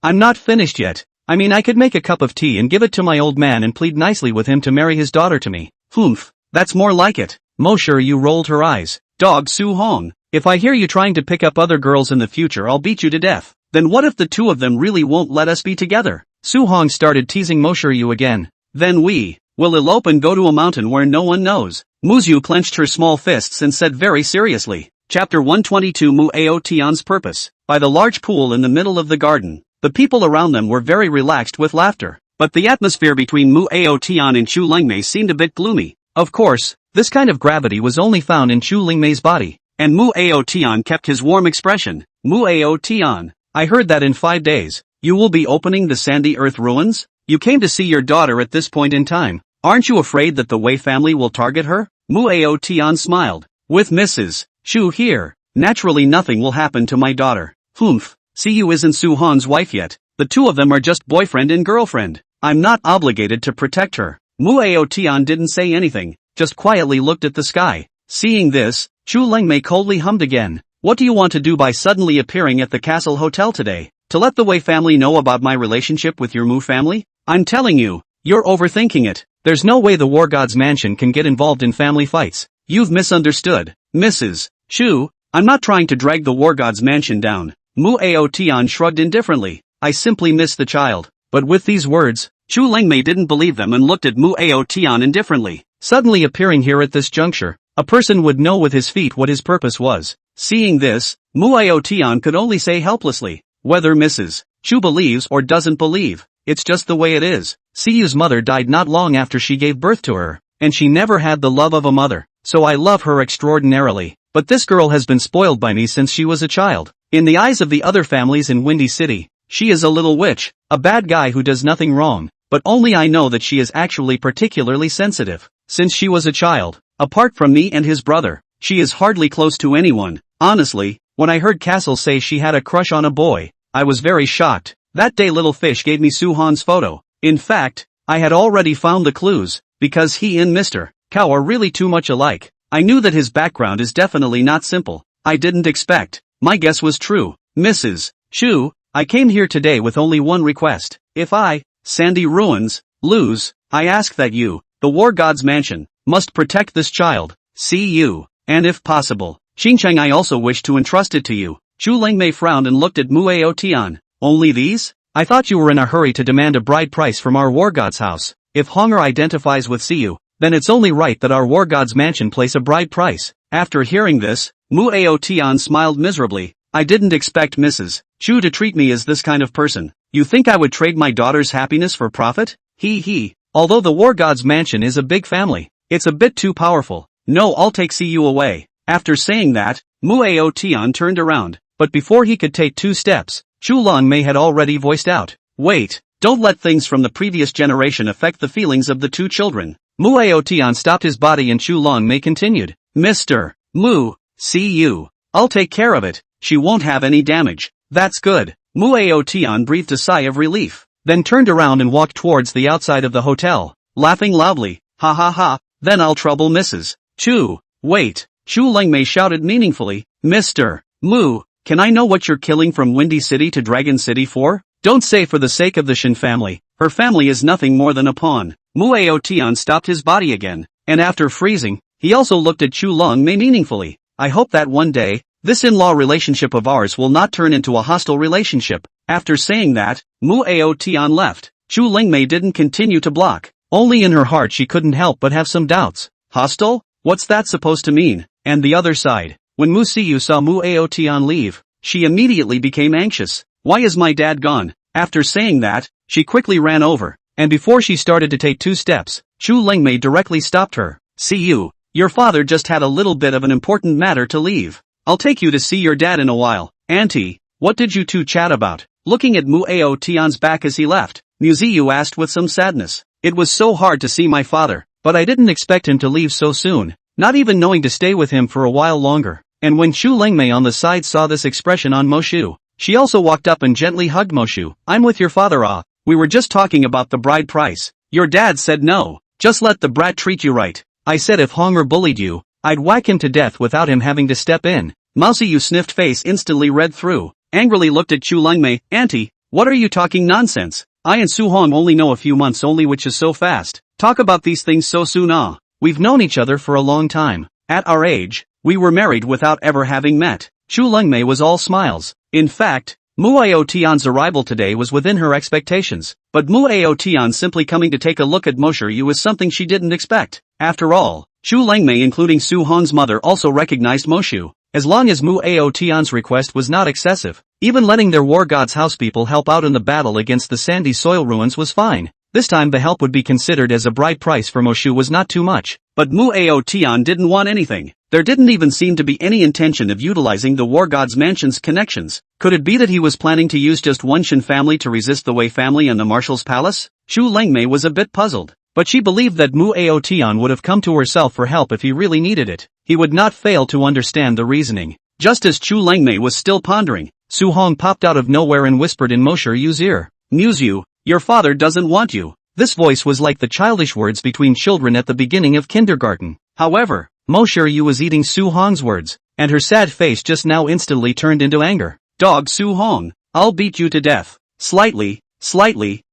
I'm not finished yet. I mean, I could make a cup of tea and give it to my old man and plead nicely with him to marry his daughter to me. Humph, that's more like it. Yu rolled her eyes. Dog Su-hong, if I hear you trying to pick up other girls in the future I'll beat you to death. Then what if the two of them really won't let us be together? Su-hong started teasing Yu again. Then we will elope and go to a mountain where no one knows. Muyu clenched her small fists and said very seriously. Chapter 122 Muyu purpose. By the large pool in the middle of the garden, the people around them were very relaxed with laughter. But the atmosphere between Muyu and Chu Lingmei seemed a bit gloomy. Of course, this kind of gravity was only found in Chu Lingmei's body, and Muyu kept his warm expression. Muyu, I heard that in 5 days, you will be opening the Sandy Earth ruins? You came to see your daughter at this point in time. Aren't you afraid that the Wei family will target her? Muyu smiled. With Mrs. Chu here, naturally nothing will happen to my daughter. Humph, Siyu isn't Su-hong's wife yet. The two of them are just boyfriend and girlfriend. I'm not obligated to protect her. Muyu didn't say anything, just quietly looked at the sky. Seeing this, Chu Lingmei coldly hummed again. What do you want to do by suddenly appearing at the castle hotel today? To let the Wei family know about my relationship with your Mu family? I'm telling you, you're overthinking it. There's no way the War God's mansion can get involved in family fights. You've misunderstood. Mrs. Chu, I'm not trying to drag the War God's mansion down. Muyu shrugged indifferently. I simply miss the child. But with these words, Chu Lingmei didn't believe them and looked at Muyu indifferently. Suddenly appearing here at this juncture, a person would know with his feet what his purpose was. Seeing this, Muyu could only say helplessly, whether Mrs. Chu believes or doesn't believe, it's just the way it is. Siyu's mother died not long after she gave birth to her, and she never had the love of a mother, so I love her extraordinarily. But this girl has been spoiled by me since she was a child. In the eyes of the other families in Windy City, she is a little witch, a bad guy who does nothing wrong, but only I know that she is actually particularly sensitive. Since she was a child, apart from me and his brother, she is hardly close to anyone. Honestly, when I heard Castle say she had a crush on a boy, I was very shocked. That day little fish gave me Su-hong's photo. In fact, I had already found the clues, because he and Mr. Cow are really too much alike. I knew that his background is definitely not simple. I didn't expect. My guess was true. Mrs. Chu, I came here today with only one request. If I, Sandy Ruins, lose, I ask that you, the War God's mansion, must protect this child. See you. And if possible, Xincheng, I also wish to entrust it to you. Chu Lingmei frowned and looked at Mueo Tian. Only these? I thought you were in a hurry to demand a bride price from our war god's house. If Honger identifies with Siyu, then it's only right that our war god's mansion place a bride price. After hearing this, Mueo Tian smiled miserably. I didn't expect Mrs. Chu to treat me as this kind of person. You think I would trade my daughter's happiness for profit? He. Although the war god's mansion is a big family, it's a bit too powerful. No, I'll take Siyu away. After saying that, Mueo Tian turned around, but before he could take 2 steps, Chu Longmei had already voiced out. Wait, don't let things from the previous generation affect the feelings of the 2 children. Mueo Tian stopped his body and Chu Longmei continued. Mr. Mu, see you. I'll take care of it. She won't have any damage. That's good. Mueo Tian breathed a sigh of relief, then turned around and walked towards the outside of the hotel, laughing loudly. Ha ha ha, then I'll trouble Mrs. Chu. Wait, Chu Lingmei shouted meaningfully. Mr. Mu, can I know what you're killing from Windy City to Dragon City for? Don't say for the sake of the Shin family. Her family is nothing more than a pawn. Mueo Tian stopped his body again, and after freezing, he also looked at Chu Longmei meaningfully. I hope that one day, this in-law relationship of ours will not turn into a hostile relationship. After saying that, Mueo Tian left. Chu Lingmei didn't continue to block. Only in her heart she couldn't help but have some doubts. Hostile? What's that supposed to mean? And the other side. When Mu Siyu saw Mueo Tian leave, she immediately became anxious. Why is my dad gone? After saying that, she quickly ran over, and before she started to take 2 steps, Chu Lingmei directly stopped her. Siyu, your father just had a little bit of an important matter to leave. I'll take you to see your dad in a while. Auntie, what did you 2 chat about? Looking at Mueo Tian's back as he left, Muziyu asked with some sadness. It was so hard to see my father, but I didn't expect him to leave so soon, not even knowing to stay with him for a while longer. And when Chu Lingmei on the side saw this expression on Moshu, she also walked up and gently hugged Moshu. I'm with your father. We were just talking about the bride price. Your dad said no. Just let the brat treat you right. I said if Honger bullied you, I'd whack him to death without him having to step in. Mousiyu sniffed face instantly red through, angrily looked at Chu Lingmei. Auntie, what are you talking nonsense? I and Su Hong only know a few months only, which is so fast. Talk about these things so soon. We've known each other for a long time. At our age, we were married without ever having met. Chu Lingmei was all smiles. In fact, Mueo Tian's arrival today was within her expectations, but Mueo Tian simply coming to take a look at Moshu was something she didn't expect. After all, Chu Lingmei including Su Hong's mother also recognized Moshu, as long as Mueo Tian's request was not excessive. Even letting their war god's house people help out in the battle against the sandy soil ruins was fine. This time the help would be considered as a bride price for Moshu was not too much. But Mueo Tian didn't want anything. There didn't even seem to be any intention of utilizing the war god's mansion's connections. Could it be that he was planning to use just one Shin family to resist the Wei family and the marshal's palace? Chu Lingmei was a bit puzzled, but she believed that Mueo Tian would have come to herself for help if he really needed it. He would not fail to understand the reasoning. Just as Chu Lingmei was still pondering, Su Hong popped out of nowhere and whispered in Moshu Yu's ear. Muyu, your father doesn't want you. This voice was like the childish words between children at the beginning of kindergarten. However, Moshu Yu was eating Su Hong's words, and her sad face just now instantly turned into anger. Dog Su Hong, I'll beat you to death. Slightly,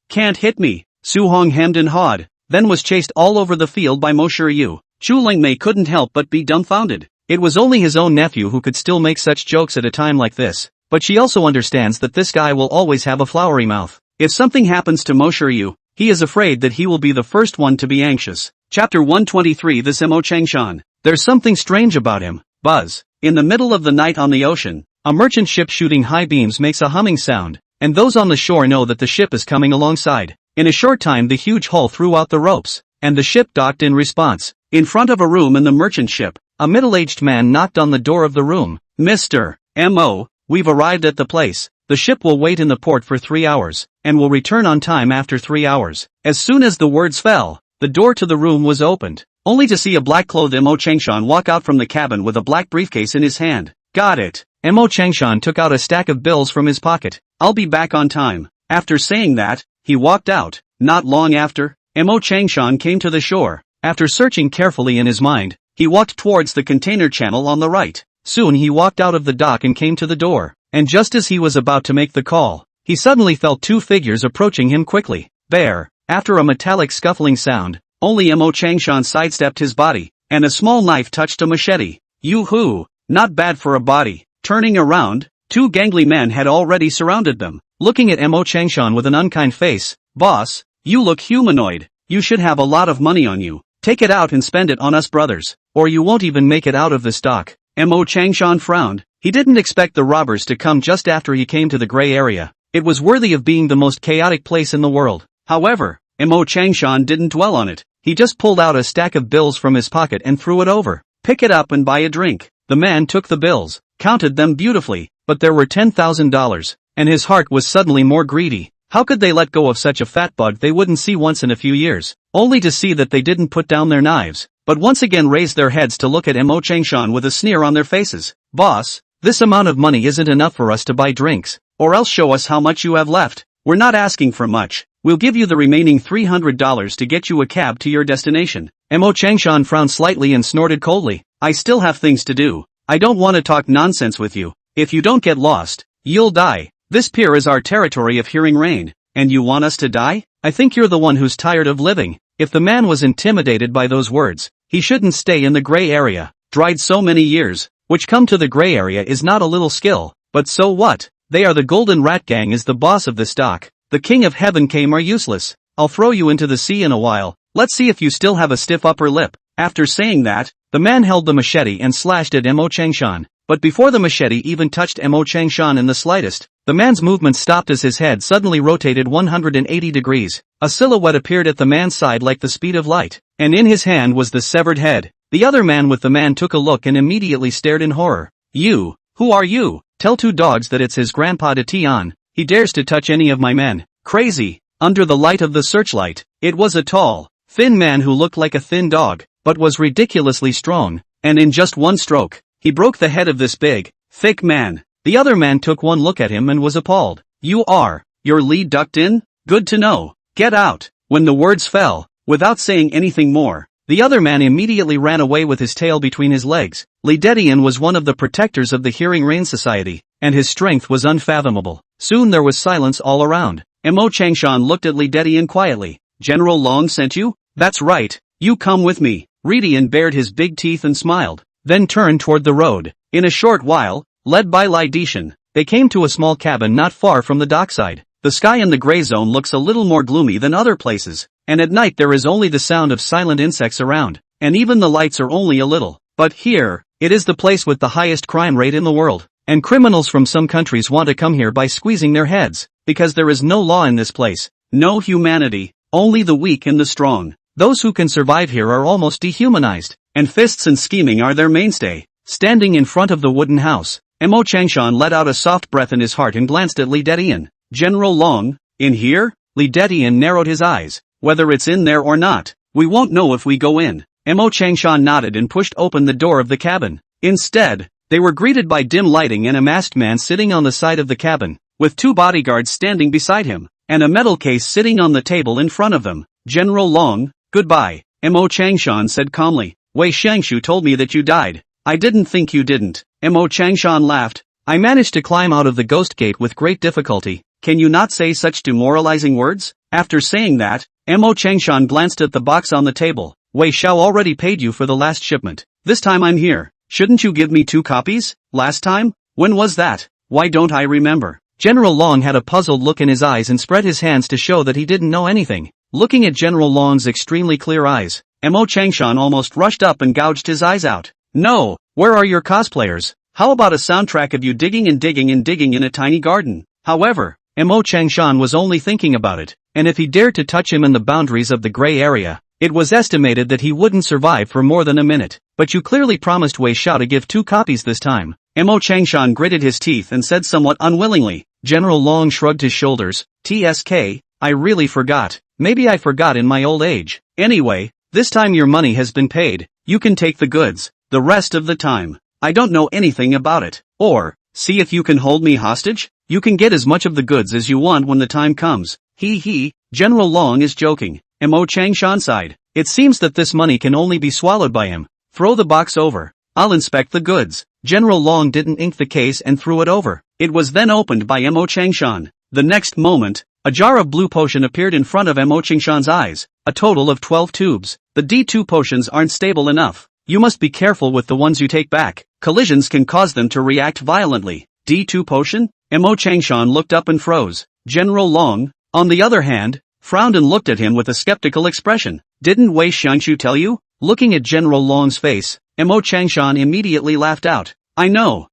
can't hit me. Su Hong hemmed and hawed, then was chased all over the field by Moshu Yu. Chu Lingmei couldn't help but be dumbfounded. It was only his own nephew who could still make such jokes at a time like this, but she also understands that this guy will always have a flowery mouth. If something happens to Moshu Yu, he is afraid that he will be the first one to be anxious. Chapter 123 This Mo Changshan. There's something strange about him. Buzz. In the middle of the night on the ocean, a merchant ship shooting high beams makes a humming sound, and those on the shore know that the ship is coming alongside. In a short time the huge hull threw out the ropes, and the ship docked in response. In front of a room in the merchant ship, a middle-aged man knocked on the door of the room. Mr. M.O., we've arrived at the place. The ship will wait in the port for 3 hours, and will return on time after 3 hours. As soon as the words fell, the door to the room was opened, only to see a black-clothed Mo Changshan walk out from the cabin with a black briefcase in his hand. Got it. Mo Changshan took out a stack of bills from his pocket. I'll be back on time. After saying that, he walked out. Not long after, Mo Changshan came to the shore. After searching carefully in his mind, he walked towards the container channel on the right. Soon he walked out of the dock and came to the door, and just as he was about to make the call, he suddenly felt 2 figures approaching him quickly. There, after a metallic scuffling sound, only Mo Changshan sidestepped his body, and a small knife touched a machete. Yoo-hoo, not bad for a body. Turning around, two gangly men had already surrounded them, looking at Mo Changshan with an unkind face. Boss, you look humanoid. You should have a lot of money on you. Take it out and spend it on us brothers, or you won't even make it out of this dock. Mo Changshan frowned. He didn't expect the robbers to come just after he came to the gray area. It was worthy of being the most chaotic place in the world. However, Mo Changshan didn't dwell on it. He just pulled out a stack of bills from his pocket and threw it over. Pick it up and buy a drink. The man took the bills, counted them beautifully, but there were $10,000, and his heart was suddenly more greedy. How could they let go of such a fat bug they wouldn't see once in a few years, only to see that they didn't put down their knives, but once again raised their heads to look at Mo Changshan with a sneer on their faces. Boss, this amount of money isn't enough for us to buy drinks, or else show us how much you have left. We're not asking for much. We'll give you the remaining $300 to get you a cab to your destination. Mo Changshan frowned slightly and snorted coldly. I still have things to do. I don't want to talk nonsense with you. If you don't get lost, you'll die. This pier is our territory of hearing rain, and you want us to die? I think you're the one who's tired of living. If the man was intimidated by those words, he shouldn't stay in the gray area. Dried so many years, which come to the gray area is not a little skill, but so what? They are the Golden Rat Gang is the boss of this dock. The King of Heaven came are useless. I'll throw you into the sea in a while. Let's see if you still have a stiff upper lip. After saying that, the man held the machete and slashed at Mo Changshan. But before the machete even touched Mo Changshan in the slightest, the man's movement stopped as his head suddenly rotated 180 degrees. A silhouette appeared at the man's side like the speed of light, and in his hand was the severed head. The other man with the man took a look and immediately stared in horror. You, who are you? Tell two dogs that it's his grandpa de Tian. He dares to touch any of my men. Crazy. Under the light of the searchlight, it was a tall, thin man who looked like a thin dog, but was ridiculously strong, and in just one stroke, he broke the head of this big, thick man. The other man took one look at him and was appalled. Your lead ducked in? Good to know. Get out. When the words fell, without saying anything more, the other man immediately ran away with his tail between his legs. Li Dedian was one of the protectors of the Hearing Rain Society, and his strength was unfathomable. Soon there was silence all around. Mo Changshan looked at Li Dedian quietly. General Long sent you? That's right. You come with me. Redian bared his big teeth and smiled, then turned toward the road. In a short while, led by Li Dedian, they came to a small cabin not far from the dockside. The sky in the gray zone looks a little more gloomy than other places, and at night there is only the sound of silent insects around, and even the lights are only a little. But here, it is the place with the highest crime rate in the world, and criminals from some countries want to come here by squeezing their heads, because there is no law in this place, no humanity, only the weak and the strong. Those who can survive here are almost dehumanized, and fists and scheming are their mainstay. Standing in front of the wooden house, Mo Changshan let out a soft breath in his heart and glanced at Li Dedian. General Long, in here? Li Dedian narrowed his eyes. Whether it's in there or not, we won't know if we go in. Mo Changshan nodded and pushed open the door of the cabin. Instead, they were greeted by dim lighting and a masked man sitting on the side of the cabin, with two bodyguards standing beside him, and a metal case sitting on the table in front of them. General Long, goodbye, Mo Changshan said calmly. Wei Shangshu told me that you died. I didn't think you didn't. Mo Changshan laughed. I managed to climb out of the ghost gate with great difficulty. Can you not say such demoralizing words? After saying that, Mo Changshan glanced at the box on the table. Wei Xiao already paid you for the last shipment. This time I'm here. Shouldn't you give me 2 copies? Last time? When was that? Why don't I remember? General Long had a puzzled look in his eyes and spread his hands to show that he didn't know anything. Looking at General Long's extremely clear eyes, Mo Changshan almost rushed up and gouged his eyes out. No, where are your cosplayers? How about a soundtrack of you digging and digging and digging in a tiny garden? However, Mo Changshan was only thinking about it, and if he dared to touch him in the boundaries of the gray area, it was estimated that he wouldn't survive for more than a minute. But you clearly promised Wei Xiao to give 2 copies this time. Mo Changshan gritted his teeth and said somewhat unwillingly. General Long shrugged his shoulders. TSK, I really forgot. Maybe I forgot in my old age. Anyway, this time your money has been paid. You can take the goods. The rest of the time, I don't know anything about it. Or, see if you can hold me hostage? You can get as much of the goods as you want when the time comes. General Long is joking. Mo Changshan sighed. It seems that this money can only be swallowed by him. Throw the box over. I'll inspect the goods. General Long didn't ink the case and threw it over. It was then opened by Mo Changshan. The next moment, a jar of blue potion appeared in front of Mo Changshan's eyes. a total of 12 tubes. The D2 potions aren't stable enough. You must be careful with the ones you take back. Collisions can cause them to react violently. D2 potion? Mo Changshan looked up and froze. General Long, on the other hand, frowned and looked at him with a skeptical expression. Didn't Wei Xiangshu tell you? Looking at General Long's face, Mo Changshan immediately laughed out. I know.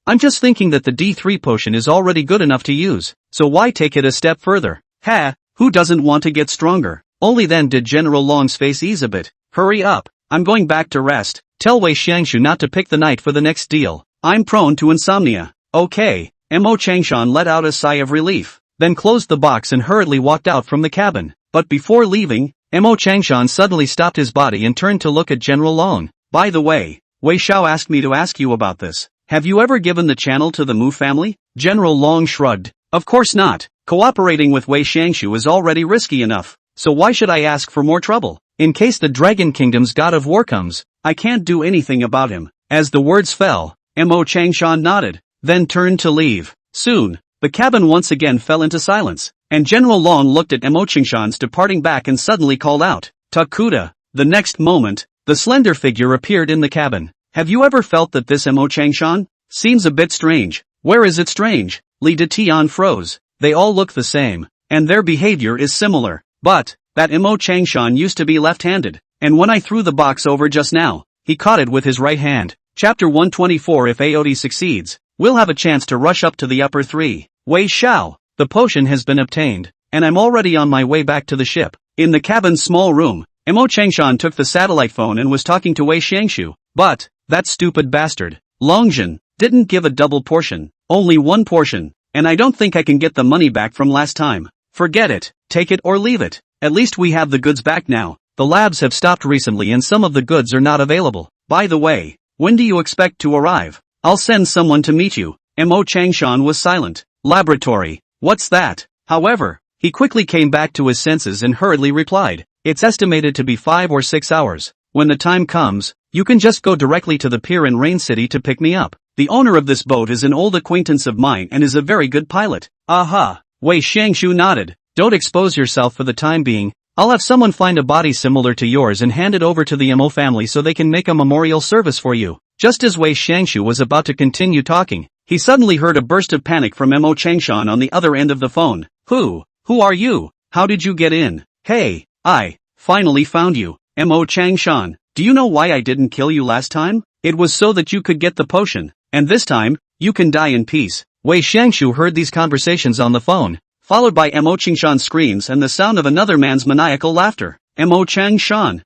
I'm just thinking that the D3 potion is already good enough to use, so why take it a step further? Ha, who doesn't want to get stronger? Only then did General Long's face ease a bit. Hurry up, I'm going back to rest. Tell Wei Xiangshu not to pick the night for the next deal. I'm prone to insomnia. Okay. Mo Changshan let out a sigh of relief, then closed the box and hurriedly walked out from the cabin. But before leaving, Mo Changshan suddenly stopped his body and turned to look at General Long. By the way, Wei Xiao asked me to ask you about this. Have you ever given the channel to the Mu family? General Long shrugged. Of course not. Cooperating with Wei Xiangshu is already risky enough, so why should I ask for more trouble? In case the Dragon Kingdom's god of war comes, I can't do anything about him. As the words fell, Mo Changshan nodded, then turned to leave. Soon, the cabin once again fell into silence, and General Long looked at Mo Changshan's departing back and suddenly called out, Takuda. The next moment, the slender figure appeared in the cabin. Have you ever felt that this Mo Changshan seems a bit strange? Where is it strange? Li Detian froze. They all look the same, and their behavior is similar. But that Mo Changshan used to be left-handed, and when I threw the box over just now, he caught it with his right hand. Chapter 124. If AOD succeeds, we'll have a chance to rush up to the upper 3. Wei Xiao, the potion has been obtained, and I'm already on my way back to the ship. In the cabin's small room, Mo Changshan took the satellite phone and was talking to Wei Xiangshu. But that stupid bastard, Longjin, didn't give a double portion, only one portion, and I don't think I can get the money back from last time. Forget it, take it or leave it. At least we have the goods back now. The labs have stopped recently and some of the goods are not available. By the way, when do you expect to arrive? I'll send someone to meet you. Mo Changshan was silent. Laboratory. What's that? However, he quickly came back to his senses and hurriedly replied. It's estimated to be 5 or 6 hours. When the time comes, you can just go directly to the pier in Rain City to pick me up. The owner of this boat is an old acquaintance of mine and is a very good pilot. Aha! Wei Xiangshu nodded. Don't expose yourself for the time being. I'll have someone find a body similar to yours and hand it over to the Mo family so they can make a memorial service for you. Just as Wei Xiangshu was about to continue talking, he suddenly heard a burst of panic from Mo Changshan on the other end of the phone. Who are you? How did you get in? Hey, I finally found you. Mo Changshan, do you know why I didn't kill you last time? It was so that you could get the potion, and this time, you can die in peace. Wei Xiangshu heard these conversations on the phone, followed by Mo Changshan's screams and the sound of another man's maniacal laughter. Mo Changshan,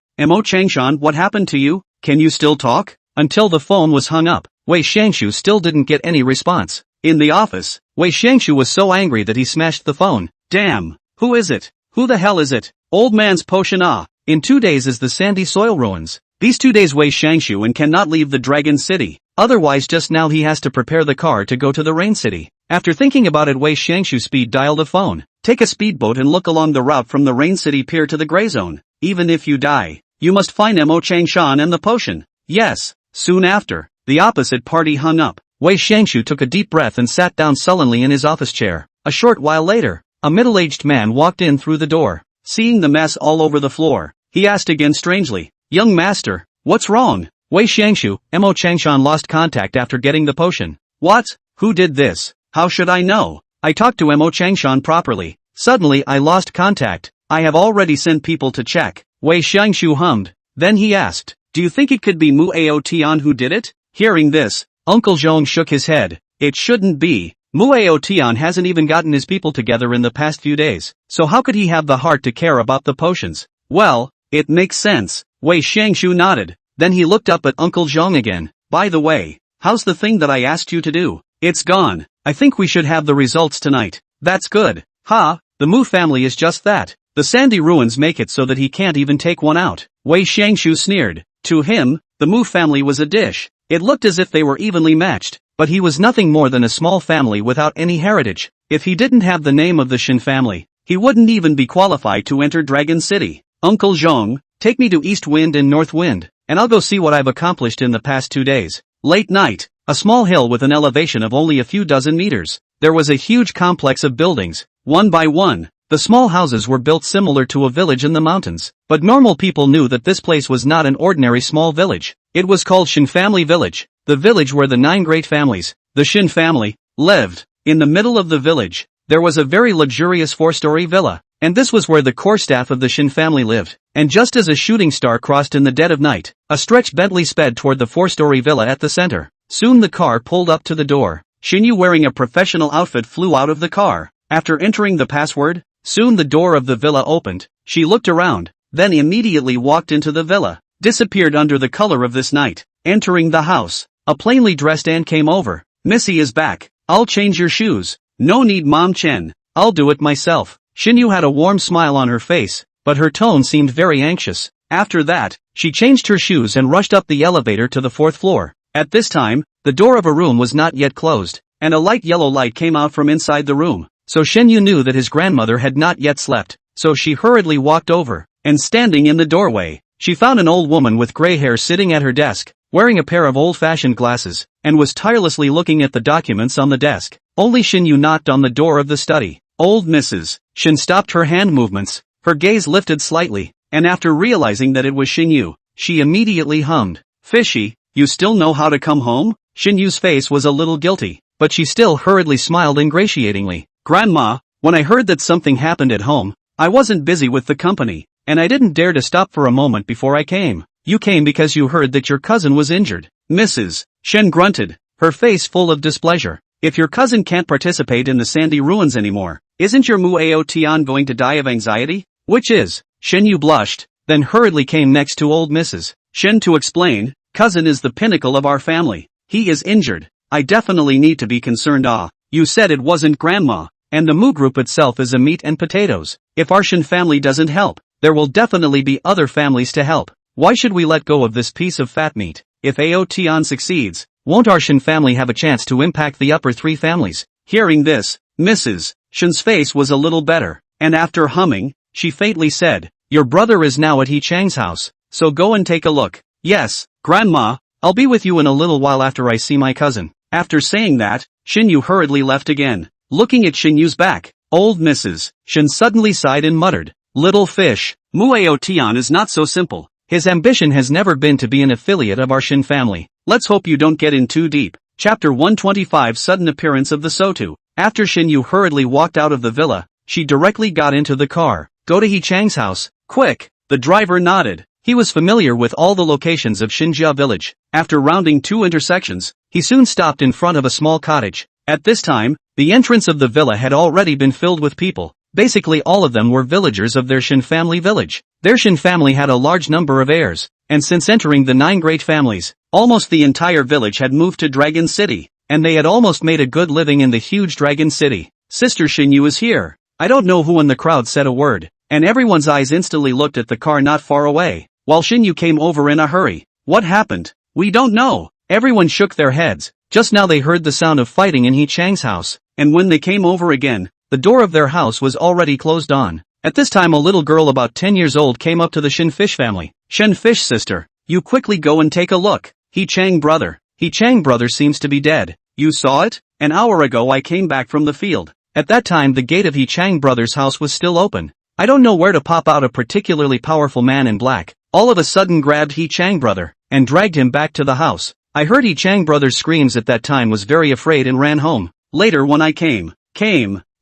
what happened to you? Can you still talk? Until the phone was hung up, Wei Xiangshu still didn't get any response. In the office, Wei Xiangshu was so angry that he smashed the phone. Damn, who is it? Who the hell is it? Old man's potion. In 2 days is the sandy soil ruins. These 2 days Wei Xiangshu and cannot leave the Dragon City. Otherwise just now he has to prepare the car to go to the Rain City. After thinking about it Wei Xiangshu speed dialed a phone. Take a speedboat and look along the route from the Rain City pier to the Gray Zone. Even if you die, you must find Mo Changshan and the potion. Yes. Soon after, the opposite party hung up. Wei Xiangshu took a deep breath and sat down sullenly in his office chair. A short while later, a middle-aged man walked in through the door. Seeing the mess all over the floor, he asked again strangely, Young master, what's wrong? Wei Xiangshu, Mo Changshan lost contact after getting the potion. What? Who did this? How should I know? I talked to Mo Changshan properly. Suddenly I lost contact. I have already sent people to check. Wei Xiangshu hummed. Then he asked, do you think it could be Muyu Tian who did it? Hearing this, Uncle Zhong shook his head. It shouldn't be. Muyu Tian hasn't even gotten his people together in the past few days, so how could he have the heart to care about the potions? Well, it makes sense. Wei Xiangshu nodded. Then he looked up at Uncle Zhong again. By the way, how's the thing that I asked you to do? It's gone. I think we should have the results tonight. That's good. Ha, the Mu family is just that. The sandy ruins make it so that he can't even take one out. Wei Xiangshu sneered. To him, the Mu family was a dish. It looked as if they were evenly matched, but he was nothing more than a small family without any heritage. If he didn't have the name of the Shin family, he wouldn't even be qualified to enter Dragon City. Uncle Zhong, take me to East Wind and North Wind, and I'll go see what I've accomplished in the past 2 days. Late night, a small hill with an elevation of only a few dozen meters. There was a huge complex of buildings. One by one, The small houses were built similar to a village in the mountains, but normal people knew that this place was not an ordinary small village. It was called Shin Family Village, the village where the 9 great families, the Shin family, lived. In the middle of the village, there was a very luxurious 4-story villa, and this was where the core staff of the Shin family lived. And just as a shooting star crossed in the dead of night, a stretched Bentley sped toward the 4-story villa at the center. Soon the car pulled up to the door. Shinyu, wearing a professional outfit, flew out of the car. After entering the password, soon the door of the villa opened. She looked around, then immediately walked into the villa, disappeared under the color of this night. Entering the house, a plainly dressed aunt came over. "Missy is back. I'll change your shoes." "No need, Mom Chen. I'll do it myself." Shinyu had a warm smile on her face, but her tone seemed very anxious. After that, she changed her shoes and rushed up the elevator to the 4th floor. At this time, the door of a room was not yet closed, and a light yellow light came out from inside the room. So Shinyu knew that his grandmother had not yet slept, so she hurriedly walked over, and standing in the doorway, she found an old woman with gray hair sitting at her desk, wearing a pair of old-fashioned glasses, and was tirelessly looking at the documents on the desk. Only Shinyu knocked on the door of the study. "Old Mrs. Shin" stopped her hand movements, her gaze lifted slightly, and after realizing that it was Shinyu, she immediately hummed, "Fishy, you still know how to come home?" Shinyu's face was a little guilty, but she still hurriedly smiled ingratiatingly. "Grandma, when I heard that something happened at home, I wasn't busy with the company, and I didn't dare to stop for a moment before I came." "You came because you heard that your cousin was injured." Mrs. Shen grunted, her face full of displeasure. "If your cousin can't participate in the sandy ruins anymore, isn't your Muyu Tian going to die of anxiety?" "Which is?" Shenyu blushed, then hurriedly came next to old Mrs. Shen to explain, "Cousin is the pinnacle of our family. He is injured. I definitely need to be concerned." "Ah, you said it wasn't Grandma. And the Mu group itself is a meat and potatoes. If our Shin family doesn't help, there will definitely be other families to help. Why should we let go of this piece of fat meat? If Aotian succeeds, won't our Shin family have a chance to impact the upper 3 families?" Hearing this, Mrs. Shin's face was a little better, and after humming, she faintly said, "Your brother is now at He Chang's house, so go and take a look." "Yes, Grandma, I'll be with you in a little while after I see my cousin." After saying that, Shinyu hurriedly left again. Looking at Shinyu's back, old Mrs. Shin suddenly sighed and muttered, "Little fish, Muyu Tian is not so simple. His ambition has never been to be an affiliate of our Shin family. Let's hope you don't get in too deep." Chapter 125 Sudden Appearance of the Sotu. After Shinyu hurriedly walked out of the villa, she directly got into the car. "Go to He Chang's house, quick." The driver nodded. He was familiar with all the locations of Shinjia village. After rounding 2 intersections, he soon stopped in front of a small cottage. At this time, the entrance of the villa had already been filled with people. Basically all of them were villagers of their Shin family village. Their Shin family had a large number of heirs, and since entering the 9 great families, almost the entire village had moved to Dragon City, and they had almost made a good living in the huge Dragon City. "Sister Shinyu is here." I don't know who in the crowd said a word, and everyone's eyes instantly looked at the car not far away, while Shinyu came over in a hurry. "What happened?" "We don't know." Everyone shook their heads. Just now they heard the sound of fighting in He Chang's house, and when they came over again, the door of their house was already closed on. At this time a little girl about 10 years old came up to the Shin Fish family. "Shen Fish sister, you quickly go and take a look. He Chang brother seems to be dead. You saw it? An hour ago I came back from the field." At that time the gate of He Chang brother's house was still open. I don't know where to pop out a particularly powerful man in black, all of a sudden grabbed He Chang brother, and dragged him back to the house. I heard He Chang brother's screams at that time, was very afraid and ran home. Later when I came,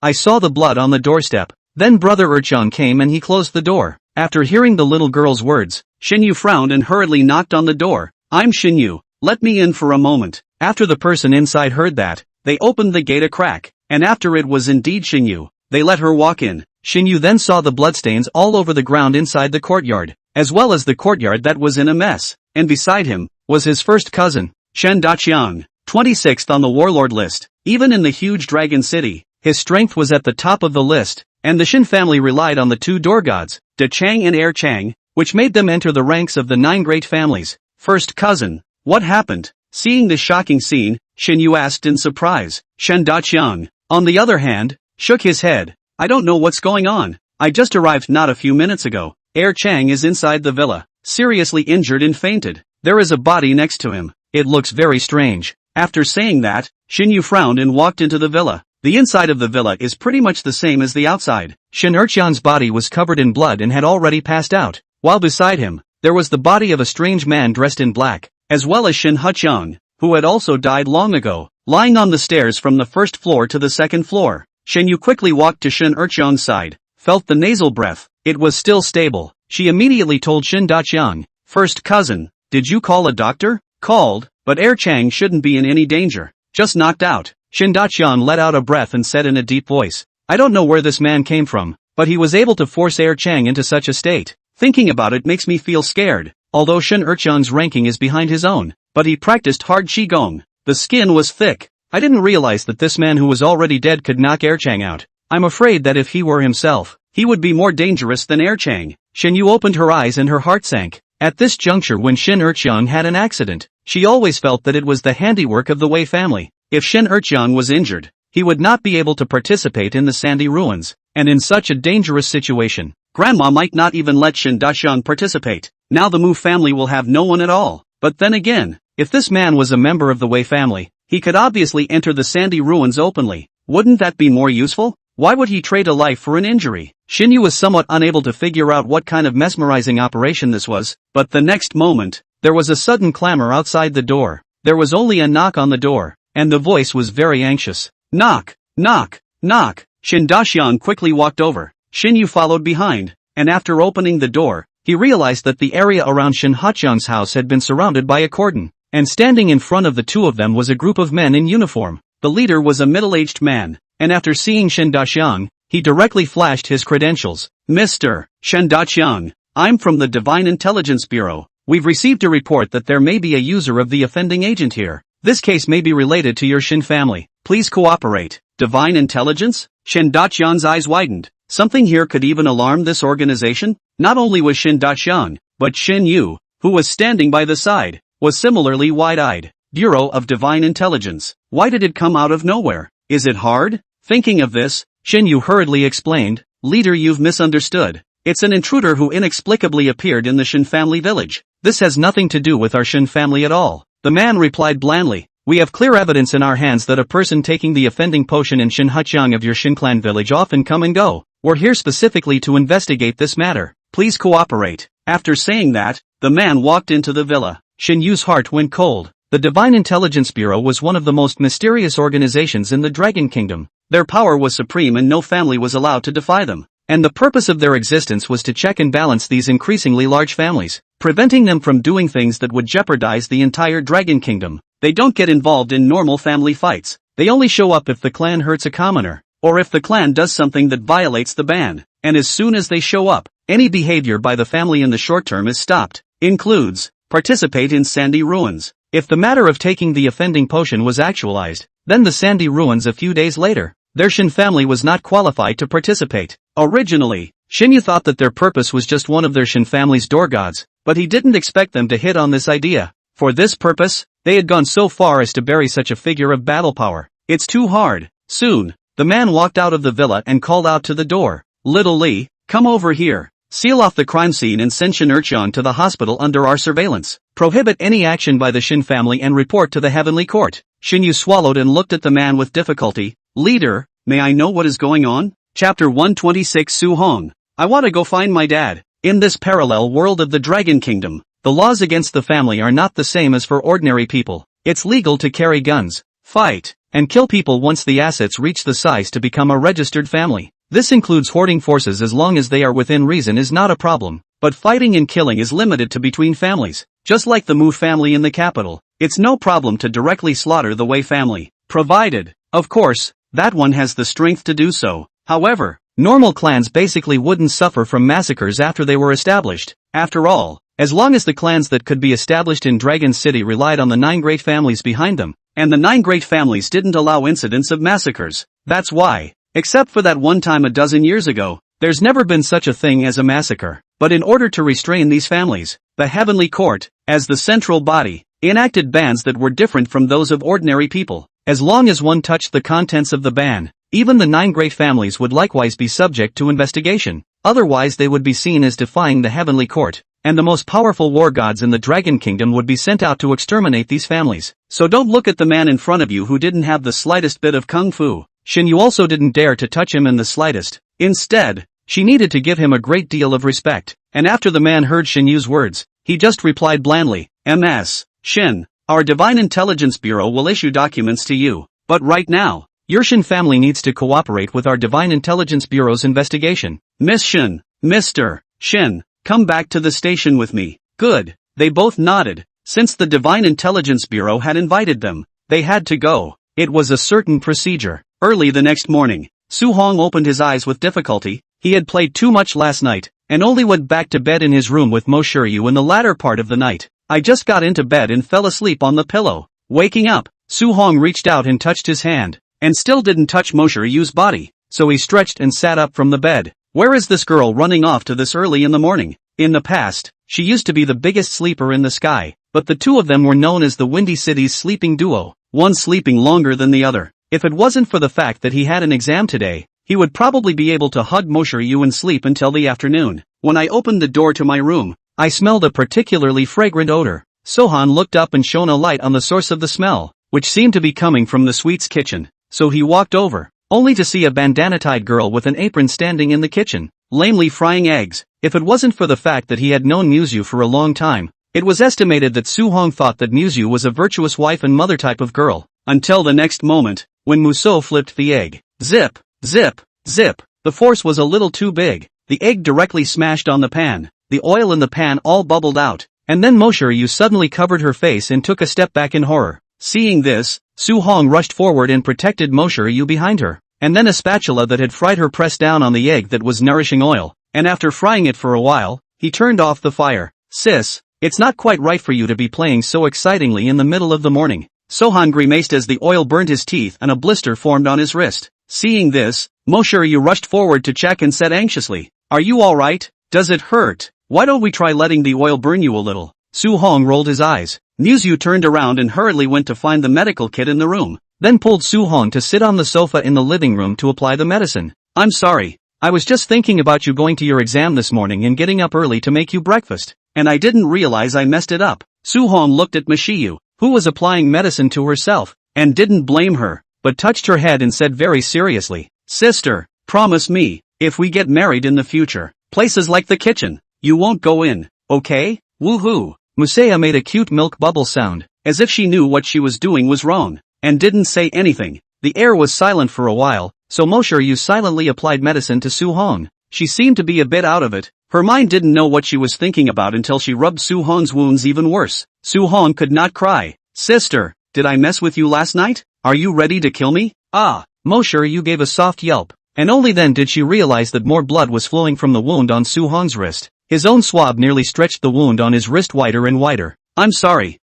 I saw the blood on the doorstep. Then brother Urchang came and he closed the door. After hearing the little girl's words, Shinyu frowned and hurriedly knocked on the door. "I'm Shinyu, let me in for a moment." After the person inside heard that, they opened the gate a crack, and after it was indeed Shinyu, they let her walk in. Shinyu then saw the bloodstains all over the ground inside the courtyard, as well as the courtyard that was in a mess, and beside him was his first cousin, Shen Daqiang, 26th on the warlord list. Even in the huge Dragon City, his strength was at the top of the list, and the Shin family relied on the 2 door gods, Da Chang and Air Chang, which made them enter the ranks of the 9 great families. "First cousin, what happened?" Seeing this shocking scene, Shinyu asked in surprise. Shen Daqiang, on the other hand, shook his head. "I don't know what's going on. I just arrived not a few minutes ago. Air Chang is inside the villa, seriously injured and fainted. There is a body next to him. It looks very strange." After saying that, Shinyu frowned and walked into the villa. The inside of the villa is pretty much the same as the outside. Shin Erqiang's body was covered in blood and had already passed out, while beside him, there was the body of a strange man dressed in black, as well as Shin Huqiang, who had also died long ago, lying on the stairs from the first floor to the second floor. Shin Yu quickly walked to Shin Erqiang's side, felt the nasal breath, it was still stable. She immediately told Shin Daqiang, "First cousin, did you call a doctor?" "Called, but Erqiang shouldn't be in any danger. Just knocked out." Shin Daqiang let out a breath and said in a deep voice, "I don't know where this man came from, but he was able to force Erqiang into such a state. Thinking about it makes me feel scared." Although Shin Erqiang's ranking is behind his own, but he practiced hard qigong. The skin was thick. "I didn't realize that this man who was already dead could knock Erqiang out. I'm afraid that if he were himself, he would be more dangerous than Erqiang." Shin Yu opened her eyes and her heart sank. At this juncture when Shin Erqiang had an accident, she always felt that it was the handiwork of the Wei family. If Shin Erqiang was injured, he would not be able to participate in the sandy ruins, and in such a dangerous situation, Grandma might not even let Shin Daqiang participate. Now the Mu family will have no one at all. But then again, if this man was a member of the Wei family, he could obviously enter the sandy ruins openly. Wouldn't that be more useful? Why would he trade a life for an injury? Shin Yu was somewhat unable to figure out what kind of mesmerizing operation this was, but the next moment, there was a sudden clamor outside the door. There was only a knock on the door, and the voice was very anxious. "Knock, knock, knock." Shin Daqiang quickly walked over. Shin Yu followed behind, and after opening the door, he realized that the area around Shin Huqiang's house had been surrounded by a cordon, and standing in front of the two of them was a group of men in uniform. The leader was a middle-aged man, and after seeing Shin Daqiang, he directly flashed his credentials. "Mr. Shin Daqiang, I'm from the Divine Intelligence Bureau. We've received a report that there may be a user of the offending agent here. This case may be related to your Shin family. Please cooperate." Divine Intelligence? Shin Daqiang's eyes widened. Something here could even alarm this organization? Not only was Shin Daqiang, but Shin Yu, who was standing by the side, was similarly wide-eyed. Bureau of Divine Intelligence. Why did it come out of nowhere? Is it hard? Thinking of this, Shin Yu hurriedly explained, "Leader, you've misunderstood. It's an intruder who inexplicably appeared in the Shin family village. This has nothing to do with our Shin family at all." The man replied blandly, "We have clear evidence in our hands that a person taking the offending potion in Shin Huqiang of your Shin clan village often come and go. We're here specifically to investigate this matter. Please cooperate." After saying that, the man walked into the villa. Shin Yu's heart went cold. The Divine Intelligence Bureau was one of the most mysterious organizations in the Dragon Kingdom. Their power was supreme and no family was allowed to defy them. And the purpose of their existence was to check and balance these increasingly large families, preventing them from doing things that would jeopardize the entire Dragon Kingdom. They don't get involved in normal family fights. They only show up if the clan hurts a commoner, or if the clan does something that violates the ban. And as soon as they show up, any behavior by the family in the short term is stopped. Includes participate in sandy ruins. If the matter of taking the offending potion was actualized, then the sandy ruins a few days later, their Shin family was not qualified to participate. Originally, Shin Yu thought that their purpose was just one of their Shin family's door gods, but he didn't expect them to hit on this idea. For this purpose, they had gone so far as to bury such a figure of battle power. It's too hard. Soon, the man walked out of the villa and called out to the door, "Little Li, come over here. Seal off the crime scene and send Shin Erqiang to the hospital under our surveillance. Prohibit any action by the Shin family and report to the Heavenly Court." Shin Yu swallowed and looked at the man with difficulty. "Leader, may I know what is going on?" Chapter 126 Su Hong. I want to go find my dad. In this parallel world of the Dragon Kingdom, the laws against the family are not the same as for ordinary people. It's legal to carry guns, fight, and kill people once the assets reach the size to become a registered family. This includes hoarding forces as long as they are within reason is not a problem. But fighting and killing is limited to between families. Just like the Mu family in the capital, it's no problem to directly slaughter the Wei family, provided, of course, that one has the strength to do so. However, normal clans basically wouldn't suffer from massacres after they were established. After all, as long as the clans that could be established in Dragon City relied on the 9 great families behind them, and the 9 great families didn't allow incidents of massacres. That's why, except for that one time a dozen years ago, there's never been such a thing as a massacre. But in order to restrain these families, the Heavenly Court, as the central body, enacted bans that were different from those of ordinary people. As long as one touched the contents of the ban, even the 9 great families would likewise be subject to investigation. Otherwise they would be seen as defying the Heavenly Court, and the most powerful war gods in the Dragon Kingdom would be sent out to exterminate these families. So don't look at the man in front of you who didn't have the slightest bit of kung fu. Shinyu also didn't dare to touch him in the slightest. Instead, she needed to give him a great deal of respect, and after the man heard Shinyu's words, he just replied blandly, "Ms. Shin, our Divine Intelligence Bureau will issue documents to you, but right now, your Shin family needs to cooperate with our Divine Intelligence Bureau's investigation. Miss Shin, Mr. Shin, come back to the station with me." Good. They both nodded. Since the Divine Intelligence Bureau had invited them, they had to go. It was a certain procedure. Early the next morning, Su-hong opened his eyes with difficulty. He had played too much last night, and only went back to bed in his room with Mo Shiryu in the latter part of the night. "I just got into bed and fell asleep on the pillow." Waking up, Su-hong reached out and touched his hand, and still didn't touch Mo Shiryu's body, so he stretched and sat up from the bed. Where is this girl running off to this early in the morning? In the past, she used to be the biggest sleeper in the sky, but the two of them were known as the Windy City's sleeping duo, one sleeping longer than the other. If it wasn't for the fact that he had an exam today, he would probably be able to hug Mo Shiryu and sleep until the afternoon. When I opened the door to my room, I smelled a particularly fragrant odor. Sohan looked up and shone a light on the source of the smell, which seemed to be coming from the sweets kitchen, so he walked over, only to see a bandana-tied girl with an apron standing in the kitchen, lamely frying eggs. If it wasn't for the fact that he had known Muyu for a long time, it was estimated that Su-hong thought that Muyu was a virtuous wife and mother type of girl, until the next moment, when Muso flipped the egg. Zip, zip, zip. The force was a little too big. The egg directly smashed on the pan. The oil in the pan all bubbled out, and then Mo Shiryu suddenly covered her face and took a step back in horror. Seeing this, Su-hong rushed forward and protected Mo Shiryu behind her, and then a spatula that had fried her pressed down on the egg that was nourishing oil, and after frying it for a while, he turned off the fire. "Sis, it's not quite right for you to be playing so excitingly in the middle of the morning." Sohan grimaced as the oil burned his teeth and a blister formed on his wrist. Seeing this, Mo Shiryu rushed forward to check and said anxiously, "Are you alright? Does it hurt? Why don't we try letting the oil burn you a little?" Su-hong rolled his eyes. Muyu turned around and hurriedly went to find the medical kit in the room, then pulled Su-hong to sit on the sofa in the living room to apply the medicine. "I'm sorry. I was just thinking about you going to your exam this morning and getting up early to make you breakfast, and I didn't realize I messed it up." Su-hong looked at Michiyu, who was applying medicine to herself, and didn't blame her, but touched her head and said very seriously, "Sister, promise me, if we get married in the future, places like the kitchen, you won't go in, okay? Woohoo." Musea made a cute milk bubble sound, as if she knew what she was doing was wrong, and didn't say anything. The air was silent for a while, so Mo Shiryu silently applied medicine to Su-hong. She seemed to be a bit out of it. Her mind didn't know what she was thinking about until she rubbed Su-hong's wounds even worse. Su-hong could not cry. "Sister, did I mess with you last night? Are you ready to kill me?" "Ah!" Mo Shiryu gave a soft yelp, and only then did she realize that more blood was flowing from the wound on Su-hong's wrist. His own swab nearly stretched the wound on his wrist wider and wider. I'm sorry.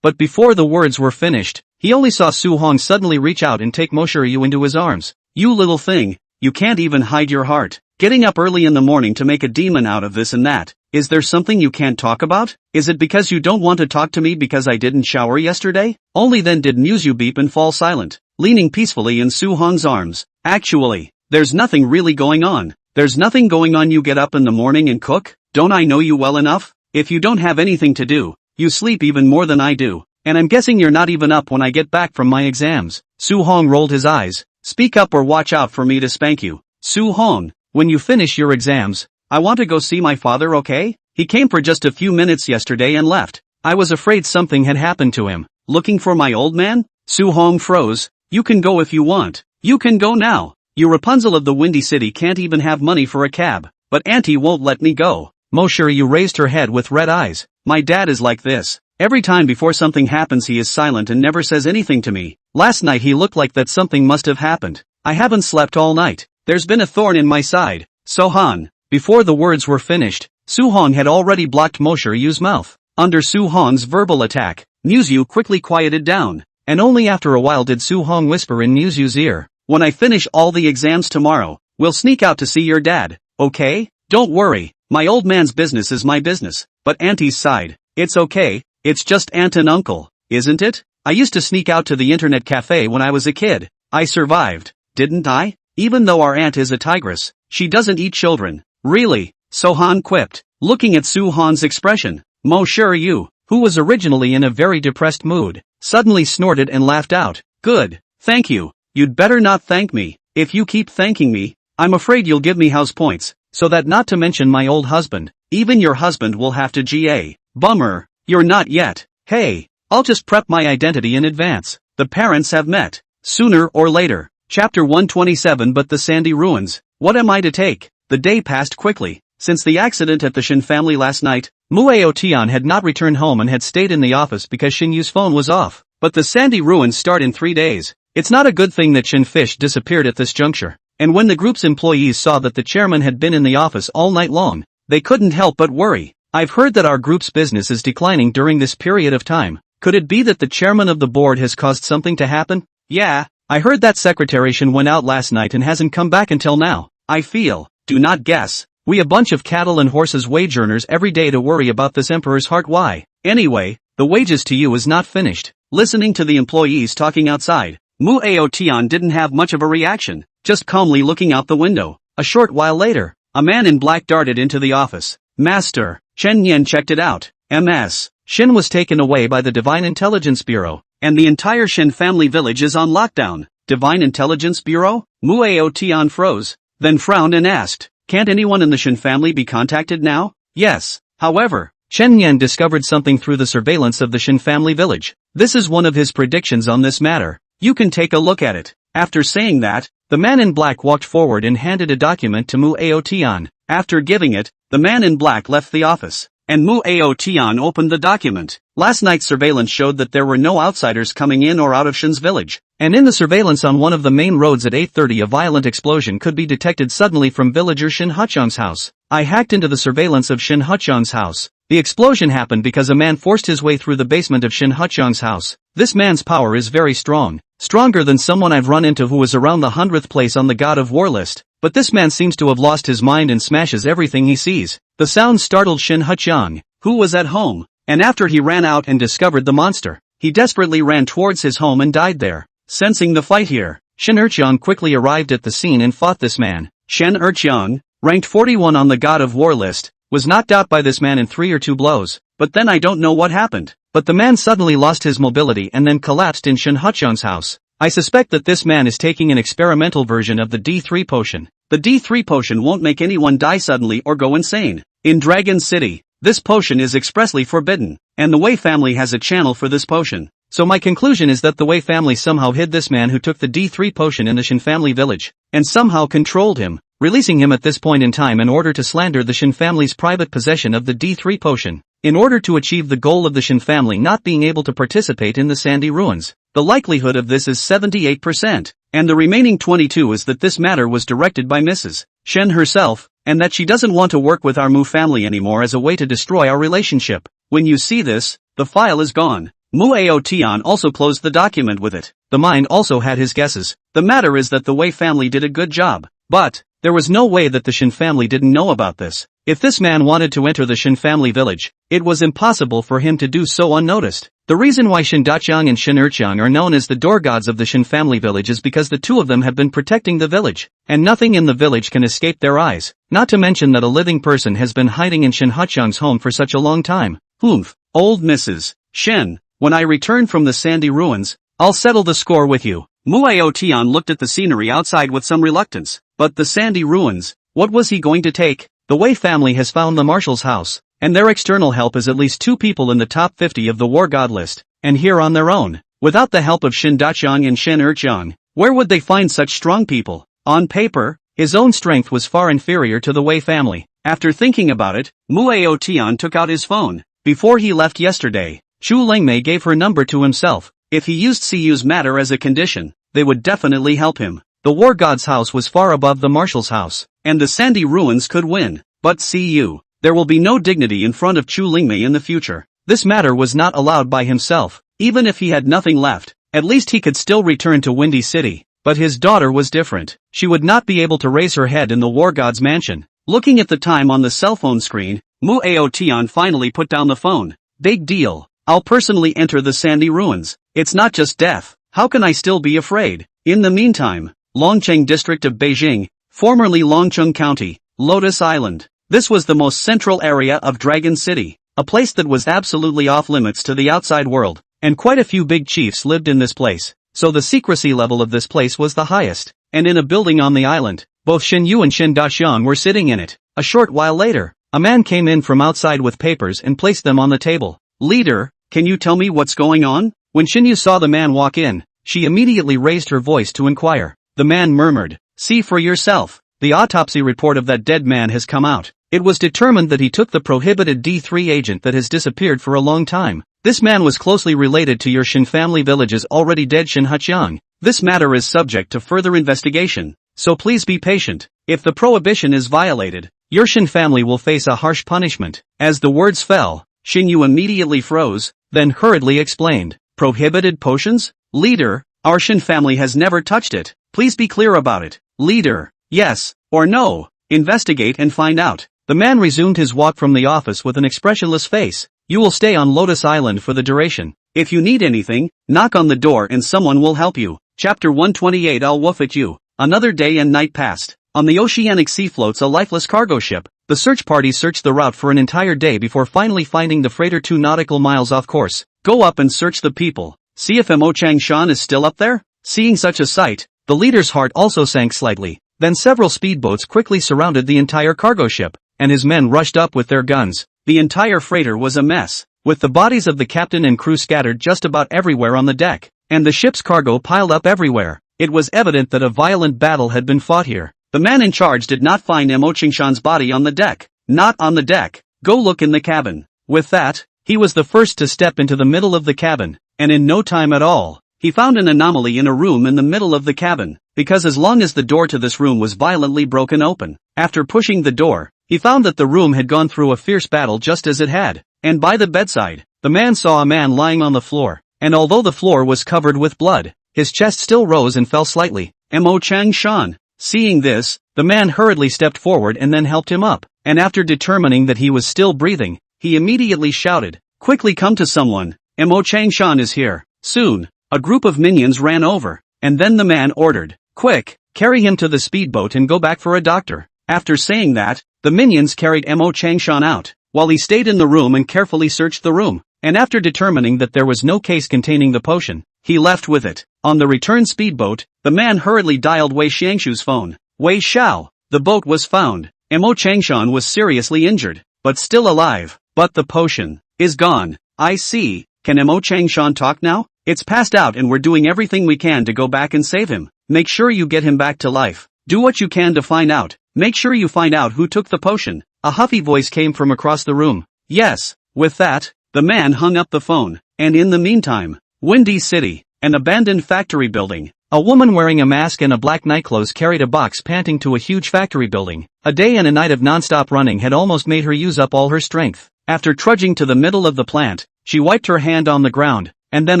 But before the words were finished, he only saw Su-hong suddenly reach out and take Mo Shiryu into his arms. "You little thing, you can't even hide your heart. Getting up early in the morning to make a demon out of this and that. Is there something you can't talk about? Is it because you don't want to talk to me because I didn't shower yesterday?" Only then did Muyu beep and fall silent, leaning peacefully in Su-hong's arms. "Actually, there's nothing really going on." "There's nothing going on. You get up in the morning and cook? Don't I know you well enough? If you don't have anything to do, you sleep even more than I do, and I'm guessing you're not even up when I get back from my exams." Su-hong rolled his eyes. "Speak up or watch out for me to spank you." "Su-hong, when you finish your exams, I want to go see my father, okay? He came for just a few minutes yesterday and left. I was afraid something had happened to him." "Looking for my old man?" Su-hong froze. "You can go if you want. You can go now. You Rapunzel of the Windy City can't even have money for a cab, but Auntie won't let me go." Mo Shiryu raised her head with red eyes. "My dad is like this. Every time before something happens he is silent and never says anything to me. Last night he looked like that something must have happened. I haven't slept all night. There's been a thorn in my side." "Sohan." Before the words were finished, Su-hong had already blocked Mo Shiryu's mouth. Under Su-hong's verbal attack, Muyu quickly quieted down, and only after a while did Su-hong whisper in Muyu's ear, "When I finish all the exams tomorrow, we'll sneak out to see your dad, okay? Don't worry, my old man's business is my business." But Auntie's sighed. "It's okay, it's just aunt and uncle, isn't it? I used to sneak out to the internet cafe when I was a kid. I survived, didn't I? Even though our aunt is a tigress, she doesn't eat children." "Really?" Sohan quipped, looking at Su-hong's expression. Mo Shiryu, who was originally in a very depressed mood, suddenly snorted and laughed out. "Good, thank you. you'd better not thank me. If you keep thanking me, I'm afraid you'll give me house points, so that not to mention my old husband, even your husband will have to GA. Bummer, you're not yet. Hey, I'll just prep my identity in advance. The parents have met. Sooner or later. Chapter 127 But the Sandy Ruins. What am I to take? The day passed quickly. Since the accident at the Shin family last night, Muyu Tian had not returned home and had stayed in the office because Shin Yu's phone was off. But the Sandy Ruins start in 3 days. It's not a good thing that Shin Fish disappeared at this juncture. And when the group's employees saw that the chairman had been in the office all night long, they couldn't help but worry. I've heard that our group's business is declining during this period of time. Could it be that the chairman of the board has caused something to happen? Yeah, I heard that Secretary Shin went out last night and hasn't come back until now. I feel, do not guess, we a bunch of cattle and horses wage earners every day to worry about this emperor's heart. Why? Anyway, the wages to you is not finished. Listening to the employees talking outside, Muyu Tian didn't have much of a reaction, just calmly looking out the window. A short while later, a man in black darted into the office. Master, Chen Yan checked it out. MS. Shin was taken away by the Divine Intelligence Bureau, and the entire Shin family village is on lockdown. Divine Intelligence Bureau? Muyu Tian froze, then frowned and asked, can't anyone in the Shin family be contacted now? Yes. However, Chen Yan discovered something through the surveillance of the Shin family village. This is one of his predictions on this matter. You can take a look at it. After saying that, the man in black walked forward and handed a document to Muyu Tian. After giving it, the man in black left the office, and Muyu Tian opened the document. Last night's surveillance showed that there were no outsiders coming in or out of Shin's village, and in the surveillance on one of the main roads at 8:30 a violent explosion could be detected suddenly from villager Shin Huchong's house. I hacked into the surveillance of Shin Huchong's house. The explosion happened because a man forced his way through the basement of Shin Huchong's house. This man's power is very strong, stronger than someone I've run into who was around the 100th place on the God of War list. But this man seems to have lost his mind and smashes everything he sees. The sound startled Shin Huchong, who was at home, and after he ran out and discovered the monster, he desperately ran towards his home and died there. Sensing the fight here, Shin Erqiang quickly arrived at the scene and fought this man. Shen Erqiang, ranked 41 on the God of War list, was knocked out by this man in 3 or 2 blows, but then I don't know what happened. But the man suddenly lost his mobility and then collapsed in Shin Huchong's house. I suspect that this man is taking an experimental version of the D3 potion. The D3 potion won't make anyone die suddenly or go insane. In Dragon City, this potion is expressly forbidden, and the Wei family has a channel for this potion. So my conclusion is that the Wei family somehow hid this man who took the D3 potion in the Shin family village, and somehow controlled him, releasing him at this point in time in order to slander the Shin family's private possession of the D3 potion, in order to achieve the goal of the Shin family not being able to participate in the Sandy Ruins. The likelihood of this is 78%, and the remaining 22 is that this matter was directed by Mrs. Shen herself, and that she doesn't want to work with our Mu family anymore as a way to destroy our relationship. When you see this, the file is gone. Muyu Tian also closed the document with it. The mind also had his guesses. The matter is that the Wei family did a good job, but there was no way that the Shin family didn't know about this. If this man wanted to enter the Shin family village, it was impossible for him to do so unnoticed. The reason why Shin Daqiang and Shin Erqiang are known as the door gods of the Shin family village is because the two of them have been protecting the village, and nothing in the village can escape their eyes. Not to mention that a living person has been hiding in Shin Huchong's home for such a long time. Old Mrs. Shen, when I return from the Sandy Ruins, I'll settle the score with you. Muyu Tian looked at the scenery outside with some reluctance. But the Sandy Ruins, what was he going to take? The Wei family has found the Marshal's house, and their external help is at least 2 people in the top 50 of the War God list, and here on their own, without the help of Shin Daqiang and Shin Erqiang, where would they find such strong people? On paper, his own strength was far inferior to the Wei family. After thinking about it, Muyu Tian took out his phone. Before he left yesterday, Chu Lingmei gave her number to himself. If he used Cuyu's matter as a condition, they would definitely help him. The War God's house was far above the Marshal's house, and the Sandy Ruins could win. But Cuyu, there will be no dignity in front of Chu Lingmei in the future. This matter was not allowed by himself. Even if he had nothing left, at least he could still return to Windy City. But his daughter was different. She would not be able to raise her head in the War God's mansion. Looking at the time on the cell phone screen, Muyu Tian finally put down the phone. Big deal. I'll personally enter the Sandy Ruins. It's not just death. How can I still be afraid? In the meantime, Longcheng district of Beijing, formerly Longcheng County, Lotus Island. This was the most central area of Dragon City, a place that was absolutely off limits to the outside world, and quite a few big chiefs lived in this place. so the secrecy level of this place was the highest. And in a building on the island, both Shin Yu and Shin Daxiang were sitting in it. A short while later, a man came in from outside with papers and placed them on the table. "Leader, can you tell me what's going on?" When Shin Yu saw the man walk in, she immediately raised her voice to inquire. The man murmured, "See for yourself. The autopsy report of that dead man has come out. It was determined that he took the prohibited D3 agent that has disappeared for a long time. This man was closely related to your Shin family village's already dead Shin Hachiang. This matter is subject to further investigation, so please be patient. If the prohibition is violated, your Shin family will face a harsh punishment." As the words fell, Shin Yu immediately froze, then hurriedly explained, "Prohibited potions? Leader, our Shin family has never touched it. Please be clear about it. Leader, yes, or no. Investigate and find out." The man resumed his walk from the office with an expressionless face. "You will stay on Lotus Island for the duration. If you need anything, knock on the door and someone will help you." Chapter 128. I'll woof at you. Another day and night passed. On the oceanic sea floats a lifeless cargo ship. The search party searched the route for an entire day before finally finding the freighter 2 nautical miles off course. "Go up and search the people. See if Mo Changshan is still up there?" Seeing such a sight, the leader's heart also sank slightly. Then several speedboats quickly surrounded the entire cargo ship, and his men rushed up with their guns. The entire freighter was a mess, with the bodies of the captain and crew scattered just about everywhere on the deck, and the ship's cargo piled up everywhere. It was evident that a violent battle had been fought here. The man in charge did not find Mo Changshan's body on the deck. "Not on the deck. Go look in the cabin." With that, he was the first to step into the middle of the cabin, and in no time at all, he found an anomaly in a room in the middle of the cabin, because as long as the door to this room was violently broken open, after pushing the door, he found that the room had gone through a fierce battle just as it had, and by the bedside, the man saw a man lying on the floor, and although the floor was covered with blood, his chest still rose and fell slightly. Mo Changshan. Seeing this, the man hurriedly stepped forward and then helped him up, and after determining that he was still breathing, he immediately shouted, "Quickly come to someone, Mo Changshan is here." Soon, a group of minions ran over, and then the man ordered, "Quick, carry him to the speedboat and go back for a doctor." After saying that, the minions carried Mo Changshan out, while he stayed in the room and carefully searched the room, and after determining that there was no case containing the potion, he left with it. On the return speedboat, the man hurriedly dialed Wei Xiangshu's phone. "Wei Xiao, the boat was found. Mo Changshan was seriously injured, but still alive. But the potion is gone." "I see. Can Mo Changshan talk now?" "It's passed out and we're doing everything we can to go back and save him. Make sure you get him back to life. Do what you can to find out. Make sure you find out who took the potion." A huffy voice came from across the room. "Yes." With that, the man hung up the phone, and in the meantime, Windy City, an abandoned factory building. A woman wearing a mask and a black nightclothes carried a box panting to a huge factory building. A day and a night of non-stop running had almost made her use up all her strength. After trudging to the middle of the plant, she wiped her hand on the ground, and then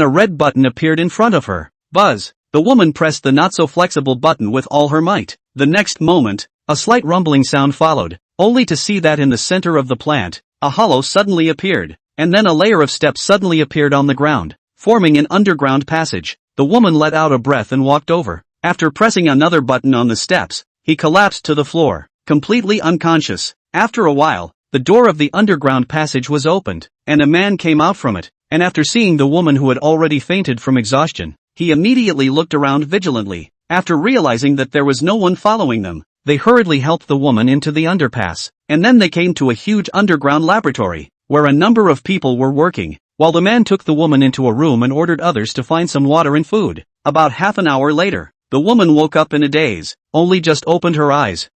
a red button appeared in front of her. Buzz! The woman pressed the not-so-flexible button with all her might. The next moment, a slight rumbling sound followed, only to see that in the center of the plant, a hollow suddenly appeared, and then a layer of steps suddenly appeared on the ground, forming an underground passage. The woman let out a breath and walked over. After pressing another button on the steps, he collapsed to the floor, completely unconscious. After a while, the door of the underground passage was opened, and a man came out from it, and after seeing the woman who had already fainted from exhaustion, he immediately looked around vigilantly. After realizing that there was no one following them, they hurriedly helped the woman into the underpass, and then they came to a huge underground laboratory, where a number of people were working, while the man took the woman into a room and ordered others to find some water and food. About half an hour later, the woman woke up in a daze, only just opened her eyes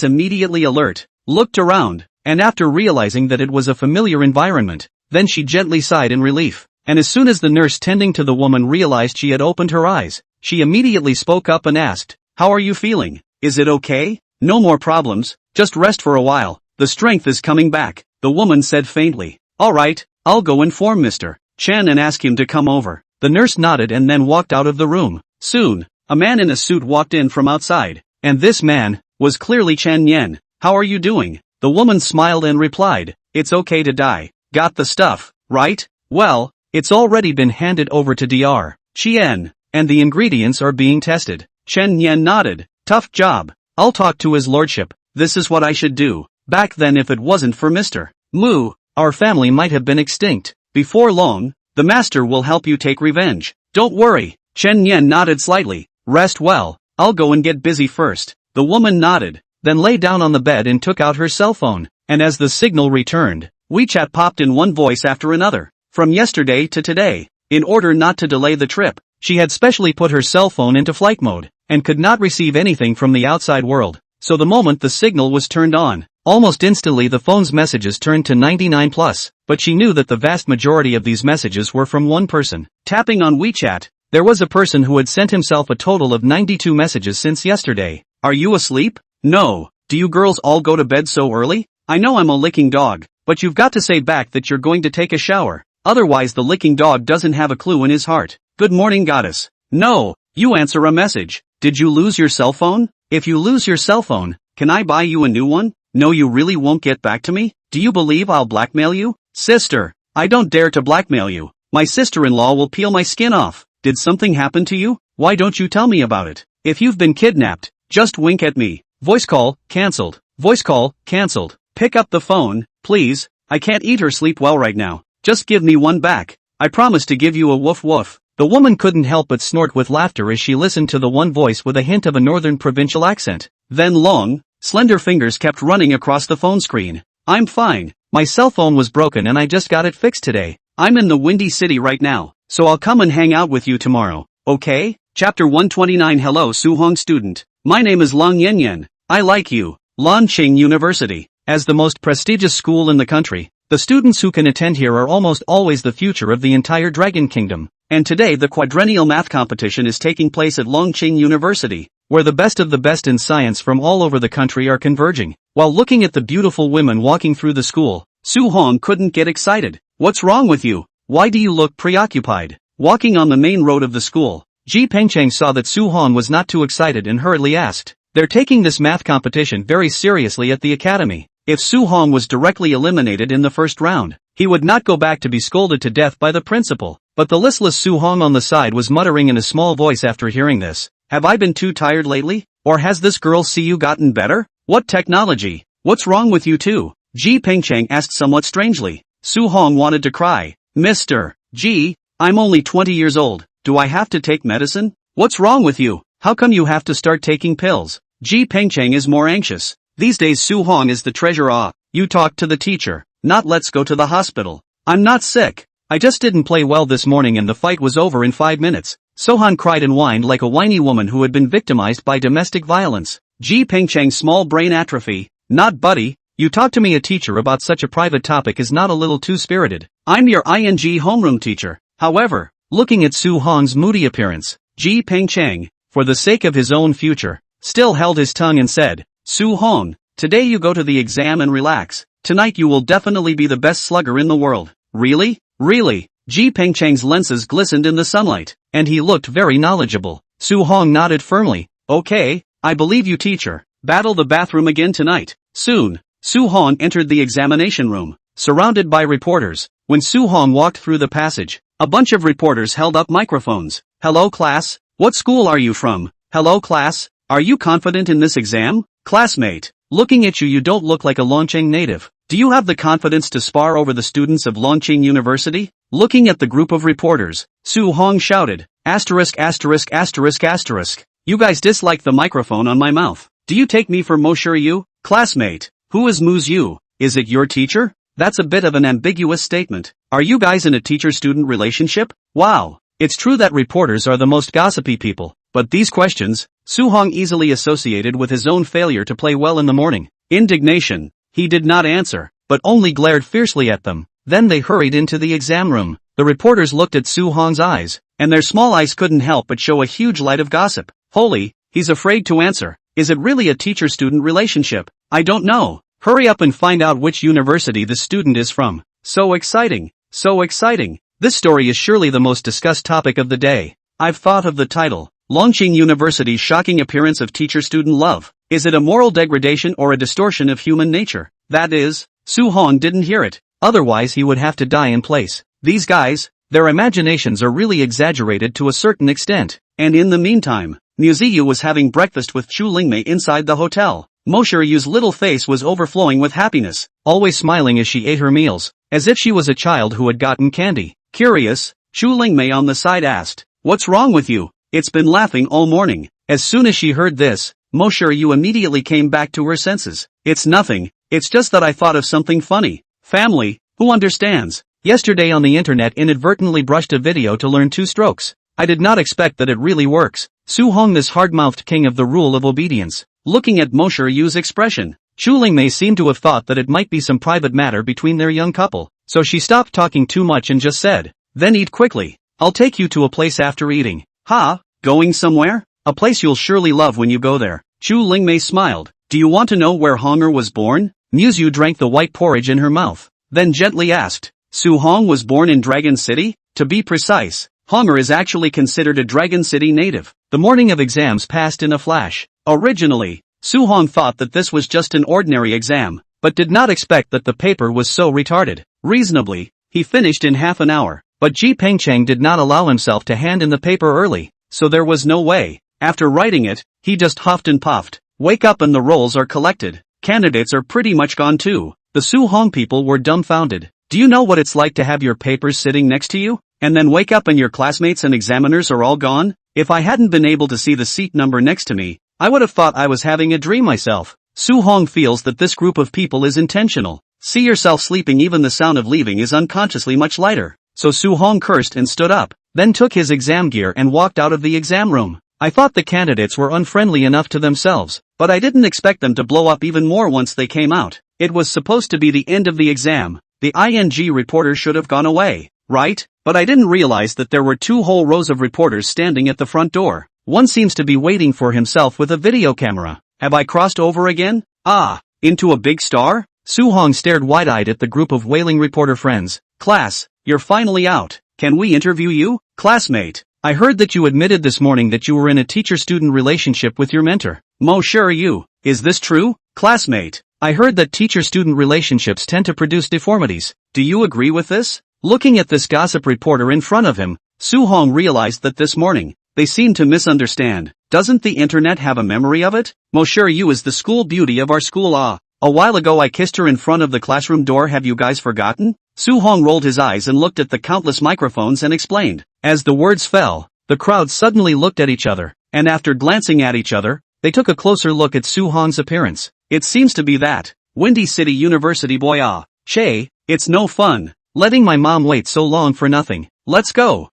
immediately alert, looked around, and after realizing that it was a familiar environment, then she gently sighed in relief, and as soon as the nurse tending to the woman realized she had opened her eyes, she immediately spoke up and asked, "How are you feeling? Is it okay? No more problems, just rest for a while, the strength is coming back," the woman said faintly. "All right, I'll go inform Mr. Chen and ask him to come over." The nurse nodded and then walked out of the room. Soon, a man in a suit walked in from outside, and this man was clearly Chen Yen. "How are you doing?" The woman smiled and replied, "It's okay to die. Got the stuff, right? Well, it's already been handed over to Dr. Chen, and the ingredients are being tested." Chen Yen nodded. "Tough job. I'll talk to his lordship. This is what I should do. Back then if it wasn't for Mr. Mu, our family might have been extinct. Before long, the master will help you take revenge. Don't worry." Chen Yan nodded slightly. Rest well, I'll go and get busy first. The woman nodded, then lay down on the bed and took out her cell phone, and as the signal returned, WeChat popped in one voice after another. From yesterday to today. In order not to delay the trip, she had specially put her cell phone into flight mode, and could not receive anything from the outside world. So the moment the signal was turned on, almost instantly the phone's messages turned to 99 plus, but she knew that the vast majority of these messages were from one person. Tapping on WeChat, there was a person who had sent himself a total of 92 messages since yesterday. Are you asleep? No. Do you girls all go to bed so early? I know I'm a licking dog, but you've got to say back that you're going to take a shower. Otherwise the licking dog doesn't have a clue in his heart. Good morning, goddess. No. You answer a message. Did you lose your cell phone? If you lose your cell phone, can I buy you a new one? No, you really won't get back to me? Do you believe I'll blackmail you? Sister, I don't dare to blackmail you. My sister-in-law will peel my skin off. Did something happen to you? Why don't you tell me about it? If you've been kidnapped, just wink at me. Voice call, cancelled. Voice call, cancelled. Pick up the phone, please. I can't eat or sleep well right now. Just give me one back. I promise to give you a woof woof. The woman couldn't help but snort with laughter as she listened to the one voice with a hint of a northern provincial accent. Then long, slender fingers kept running across the phone screen. I'm fine. My cell phone was broken and I just got it fixed today. I'm in the Windy City right now, so I'll come and hang out with you tomorrow, okay? Chapter 129. Hello Suhong student. My name is Long Yanyan. I like you. Lanqing University. As the most prestigious school in the country, the students who can attend here are almost always the future of the entire Dragon Kingdom. And today the quadrennial math competition is taking place at Lanqing University, where the best of the best in science from all over the country are converging. While looking at the beautiful women walking through the school, Su Hong couldn't get excited. What's wrong with you? Why do you look preoccupied? Walking on the main road of the school, Ji Pengcheng saw that Su Hong was not too excited and hurriedly asked, "They're taking this math competition very seriously at the academy. If Su Hong was directly eliminated in the first round, he would not go back to be scolded to death by the principal." But the listless Su Hong on the side was muttering in a small voice after hearing this. Have I been too tired lately? Or has this girl Siyu gotten better? What technology? What's wrong with you two? Ji Pengcheng asked somewhat strangely. Su Hong wanted to cry. Mr. Ji, I'm only 20 years old. Do I have to take medicine? What's wrong with you? How come you have to start taking pills? Ji Pengcheng is more anxious. These days Su Hong is the treasurer. You talk to the teacher, not let's go to the hospital. I'm not sick. I just didn't play well this morning and the fight was over in 5 minutes. Sohan cried and whined like a whiny woman who had been victimized by domestic violence. Ji Pengcheng's small brain atrophy. Not buddy, you talk to me a teacher about such a private topic is not a little too spirited. I'm your ing homeroom teacher. However, looking at Su Hong's moody appearance, Ji Pengcheng, for the sake of his own future, still held his tongue and said, Su Hong, today you go to the exam and relax. Tonight you will definitely be the best slugger in the world. Really? Really? Ji Pengcheng's lenses glistened in the sunlight, and he looked very knowledgeable. Su Hong nodded firmly. Okay, I believe you teacher. Battle the bathroom again tonight. Soon, Su Hong entered the examination room, surrounded by reporters. When Su Hong walked through the passage, a bunch of reporters held up microphones. Hello class, what school are you from? Hello class, are you confident in this exam? Classmate, looking at you you don't look like a Lanqing native. Do you have the confidence to spar over the students of Lanqing University? Looking at the group of reporters, Su Hong shouted, asterisk asterisk asterisk asterisk. You guys dislike the microphone on my mouth. Do you take me for Mosher Yu? Classmate, who is Muyu? Is it your teacher? That's a bit of an ambiguous statement. Are you guys in a teacher-student relationship? Wow. It's true that reporters are the most gossipy people, but these questions, Su Hong easily associated with his own failure to play well in the morning. Indignation. He did not answer, but only glared fiercely at them. Then they hurried into the exam room. The reporters looked at Su Hong's eyes, and their small eyes couldn't help but show a huge light of gossip. Holy, he's afraid to answer. Is it really a teacher-student relationship? I don't know. Hurry up and find out which university the student is from. So exciting. So exciting. This story is surely the most discussed topic of the day. I've thought of the title. Lanqing University's shocking appearance of teacher-student love. Is it a moral degradation or a distortion of human nature? That is, Su Hong didn't hear it. Otherwise he would have to die in place. These guys, their imaginations are really exaggerated to a certain extent. And in the meantime, Muyu was having breakfast with Chu Lingmei inside the hotel. Mosher Yu's little face was overflowing with happiness, always smiling as she ate her meals, as if she was a child who had gotten candy. Curious, Chu Lingmei on the side asked, What's wrong with you? It's been laughing all morning. As soon as she heard this, Muyu immediately came back to her senses. It's nothing, it's just that I thought of something funny. Family, who understands? Yesterday on the internet inadvertently brushed a video to learn 2 strokes. I did not expect that it really works. Su-hong, this hard-mouthed king of the rule of obedience. Looking at Muyu's expression, Chu-Lingmei seemed to have thought that it might be some private matter between their young couple, so she stopped talking too much and just said, "Then eat quickly. I'll take you to a place after eating." "Ha? Going somewhere? A place you'll surely love when you go there." Chu-Lingmei smiled. "Do you want to know where Honger was born?" Muyu drank the white porridge in her mouth, then gently asked, "Su-hong was born in Dragon City? To be precise, Honger is actually considered a Dragon City native." The morning of exams passed in a flash. Originally, Su-hong thought that this was just an ordinary exam, but did not expect that the paper was so retarded. Reasonably, he finished in half an hour, but Ji Pengcheng did not allow himself to hand in the paper early, so there was no way. After writing it, he just huffed and puffed. Wake up and the rolls are collected. Candidates are pretty much gone too. The Su-hong people were dumbfounded. Do you know what it's like to have your papers sitting next to you, and then wake up and your classmates and examiners are all gone? If I hadn't been able to see the seat number next to me, I would have thought I was having a dream myself. Su-hong feels that this group of people is intentional. See yourself sleeping, even the sound of leaving is unconsciously much lighter. So Su-hong cursed and stood up, then took his exam gear and walked out of the exam room. I thought the candidates were unfriendly enough to themselves, but I didn't expect them to blow up even more once they came out. It was supposed to be the end of the exam. The ING reporter should have gone away, right? But I didn't realize that there were 2 whole rows of reporters standing at the front door. One seems to be waiting for himself with a video camera. Have I crossed over again? Ah, into a big star? Su-hong stared wide-eyed at the group of wailing reporter friends. "Class, you're finally out. Can we interview you?" "Classmate, I heard that you admitted this morning that you were in a teacher-student relationship with your mentor. Muyu, is this true?" "Classmate, I heard that teacher-student relationships tend to produce deformities. Do you agree with this?" Looking at this gossip reporter in front of him, Su-hong realized that this morning, they seemed to misunderstand. Doesn't the internet have a memory of it? Muyu is the school beauty of our school. A while ago I kissed her in front of the classroom door. Have you guys forgotten? Su-hong rolled his eyes and looked at the countless microphones and explained. As the words fell, the crowd suddenly looked at each other, and after glancing at each other, they took a closer look at Su-hong's appearance. It seems to be that Windy City University boy. Che, it's no fun, letting my mom wait so long for nothing. Let's go,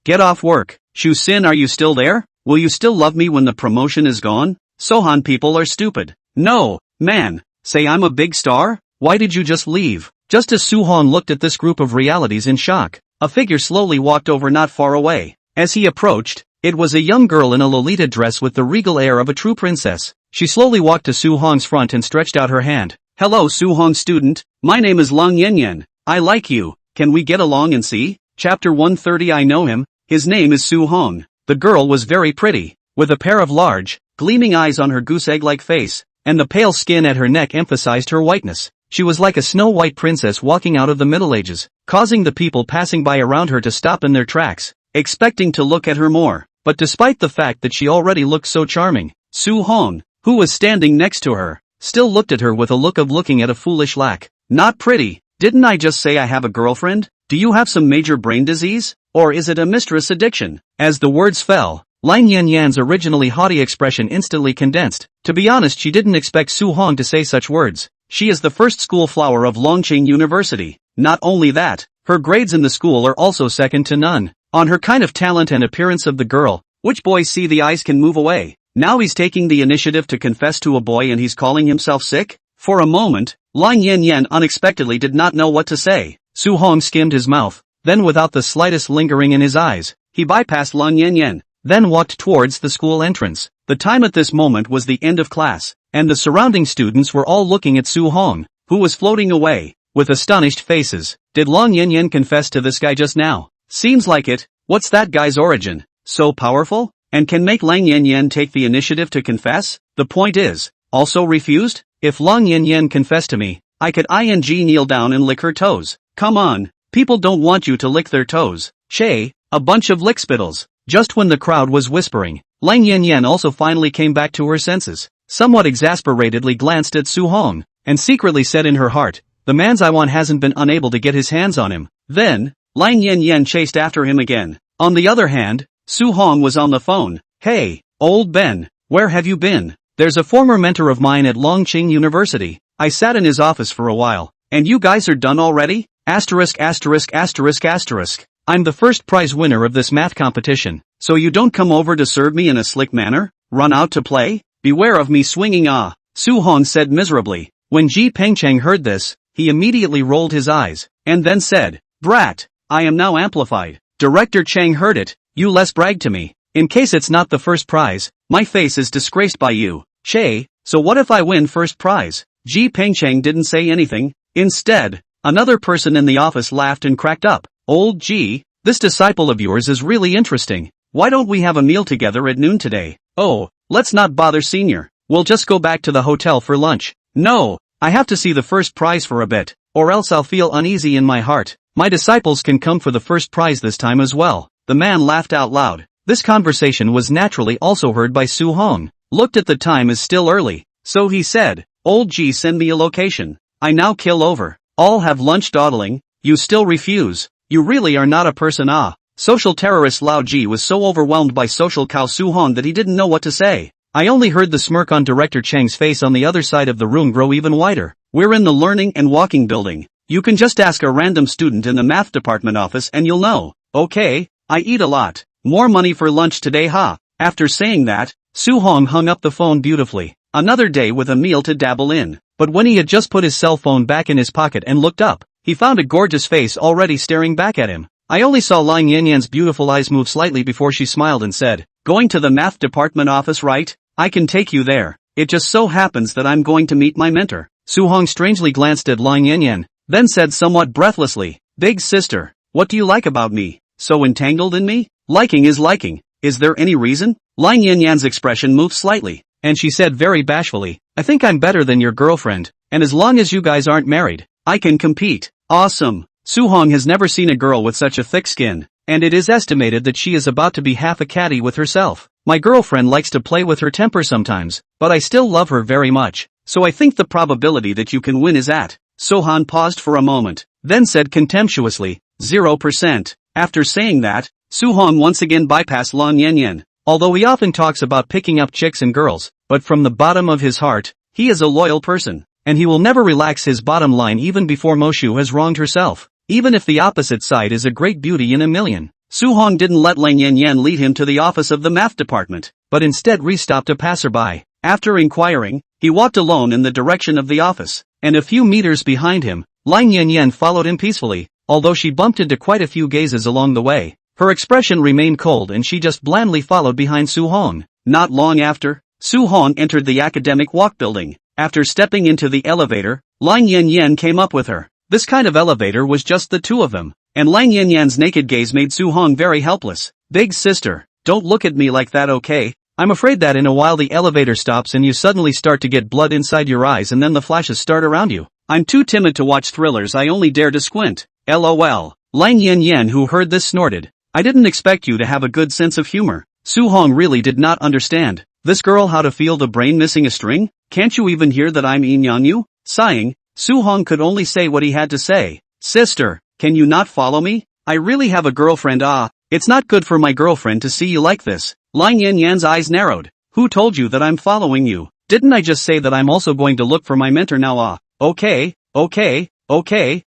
get off work. Shu-sin, are you still there? Will you still love me when the promotion is gone? Sohan people are stupid. No, man, say I'm a big star? Why did you just leave? Just as Su-hong looked at this group of realities in shock, a figure slowly walked over not far away. As he approached, it was a young girl in a Lolita dress with the regal air of a true princess. She slowly walked to Su-hong's front and stretched out her hand. "Hello Su-hong student, my name is Long Yanyan. I like you, can we get along and see?" Chapter 130. I know him, his name is Su-hong. The girl was very pretty, with a pair of large, gleaming eyes on her goose egg-like face, and the pale skin at her neck emphasized her whiteness. She was like a snow-white princess walking out of the Middle Ages, causing the people passing by around her to stop in their tracks, expecting to look at her more. But despite the fact that she already looked so charming, Su-hong, who was standing next to her, still looked at her with a look of looking at a foolish lack. "Not pretty, didn't I just say I have a girlfriend? Do you have some major brain disease? Or is it a mistress addiction?" As the words fell, Lang Yanyan's originally haughty expression instantly condensed. To be honest, she didn't expect Su-hong to say such words. She is the first school flower of Longqing University. Not only that, her grades in the school are also second to none. On her kind of talent and appearance of the girl, which boys see the eyes can move away. Now he's taking the initiative to confess to a boy and he's calling himself sick? For a moment, Lang Yanyan unexpectedly did not know what to say. Su-hong skimmed his mouth, then without the slightest lingering in his eyes, he bypassed Lang Yanyan, then walked towards the school entrance. The time at this moment was the end of class, and the surrounding students were all looking at Su-hong, who was floating away, with astonished faces. Did Lang Yanyan confess to this guy just now? Seems like it. What's that guy's origin? So powerful? And can make Lang Yanyan take the initiative to confess? The point is, also refused? If Lang Yanyan confessed to me, I could kneel down and lick her toes. Come on, people don't want you to lick their toes. Che, a bunch of lickspittles. Just when the crowd was whispering, Lang Yanyan also finally came back to her senses, somewhat exasperatedly glanced at Su-hong, and secretly said in her heart, the man's I want hasn't been unable to get his hands on him. Then, Lang Yanyan chased after him again. On the other hand, Su Hong was on the phone. Hey, old Ben, where have you been? There's a former mentor of mine at Longqing University. I sat in his office for a while. And you guys are done already? Asterisk asterisk asterisk asterisk. I'm the first prize winner of this math competition. So you don't come over to serve me in a slick manner? Run out to play? Beware of me swinging ah, Su Hong said miserably. When Ji Pengcheng heard this, he immediately rolled his eyes, and then said, Brat, I am now amplified. Director Chang heard it, you less brag to me. In case it's not the first prize, my face is disgraced by you. Che, so what if I win first prize? Ji Pengcheng didn't say anything. Instead, another person in the office laughed and cracked up. Old Ji, this disciple of yours is really interesting. Why don't we have a meal together at noon today? Oh, let's not bother senior. We'll just go back to the hotel for lunch. No, I have to see the first prize for a bit, or else I'll feel uneasy in my heart. My disciples can come for the first prize this time as well. The man laughed out loud. This conversation was naturally also heard by Su Hong. Looked at the time is still early, so he said, Old G send me a location. I now kill over. All have lunch dawdling, you still refuse. You really are not a person ah. Social terrorist Lao Ji was so overwhelmed by social cow Su Hong that he didn't know what to say. I only heard the smirk on Director Chang's face on the other side of the room grow even wider. We're in the learning and walking building. You can just ask a random student in the math department office and you'll know. Okay, I eat a lot. More money for lunch today ha. After saying that, Su Hong hung up the phone beautifully. Another day with a meal to dabble in. But when he had just put his cell phone back in his pocket and looked up, he found a gorgeous face already staring back at him. I only saw Lang Yanyan's beautiful eyes move slightly before she smiled and said, Going to the math department office right? I can take you there. It just so happens that I'm going to meet my mentor. Su Hong strangely glanced at Lang Yanyan, then said somewhat breathlessly, Big sister, what do you like about me? So entangled in me? Liking is liking. Is there any reason? Lang Yanyan's expression moved slightly, and she said very bashfully, I think I'm better than your girlfriend, and as long as you guys aren't married, I can compete. Awesome. Su Hong has never seen a girl with such a thick skin, and it is estimated that she is about to be half a catty with herself. My girlfriend likes to play with her temper sometimes, but I still love her very much, so I think the probability that you can win is at. Sohan paused for a moment, then said contemptuously, 0%. After saying that, Su Hong once again bypassed Lang Yanyan. Although he often talks about picking up chicks and girls, but from the bottom of his heart, he is a loyal person, and he will never relax his bottom line even before Moshu has wronged herself. Even if the opposite side is a great beauty in a million. Su Hong didn't let Lang Yanyan lead him to the office of the math department, but instead re-stopped a passerby. After inquiring, he walked alone in the direction of the office, and a few meters behind him, Lang Yanyan followed him peacefully, although she bumped into quite a few gazes along the way. Her expression remained cold and she just blandly followed behind Su Hong. Not long after, Su Hong entered the academic walk building. After stepping into the elevator, Lang Yanyan came up with her. This kind of elevator was just the two of them, and Lang Yanyan's naked gaze made Su Hong very helpless. Big sister, don't look at me like that okay? I'm afraid that in a while the elevator stops and you suddenly start to get blood inside your eyes and then the flashes start around you. I'm too timid to watch thrillers, I only dare to squint. LOL. Lang Yanyan, who heard this, snorted. I didn't expect you to have a good sense of humor. Su Hong really did not understand. This girl how to feel the brain missing a string? Can't you even hear that I'm in you? Sighing, Su Hong could only say what he had to say. Sister, can you not follow me? I really have a girlfriend ah. It's not good for my girlfriend to see you like this. Lang Yanyan's eyes narrowed. Who told you that I'm following you? Didn't I just say that I'm also going to look for my mentor now ah? Okay,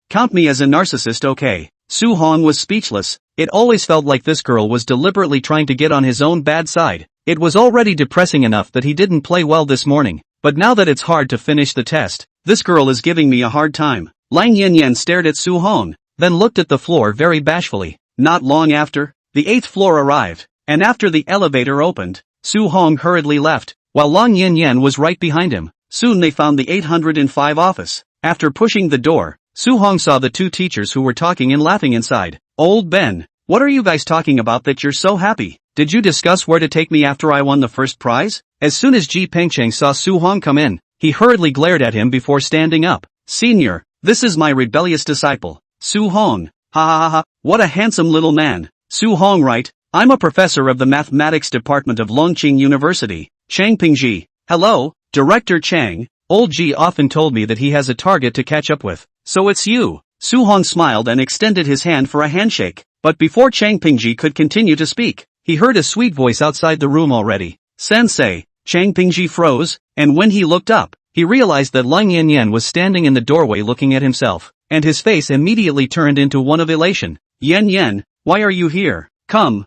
count me as a narcissist okay. Su Hong was speechless. It always felt like this girl was deliberately trying to get on his own bad side. It was already depressing enough that he didn't play well this morning, but now that it's hard to finish the test, this girl is giving me a hard time. Lang Yanyan stared at Su Hong, then looked at the floor very bashfully. Not long after, the 8th floor arrived, and after the elevator opened, Su Hong hurriedly left, while Lang Yanyan was right behind him. Soon they found the 805 office. After pushing the door, Su Hong saw the two teachers who were talking and laughing inside. Old Ben, what are you guys talking about that you're so happy? Did you discuss where to take me after I won the first prize? As soon as Ji Pengcheng saw Su Hong come in, he hurriedly glared at him before standing up. Senior, this is my rebellious disciple, Su Hong. Ha ha ha ha, what a handsome little man. Su Hong right, I'm a professor of the mathematics department of Longqing University. Chang Pingji. Hello, Director Chang. Old Ji often told me that he has a target to catch up with. So it's you. Su Hong smiled and extended his hand for a handshake. But before Chang Pingji could continue to speak, he heard a sweet voice outside the room already. Sensei. Chang Pingji froze, and when he looked up, he realized that Lang Yanyan was standing in the doorway looking at himself, and his face immediately turned into one of elation. Yan, why are you here? Come.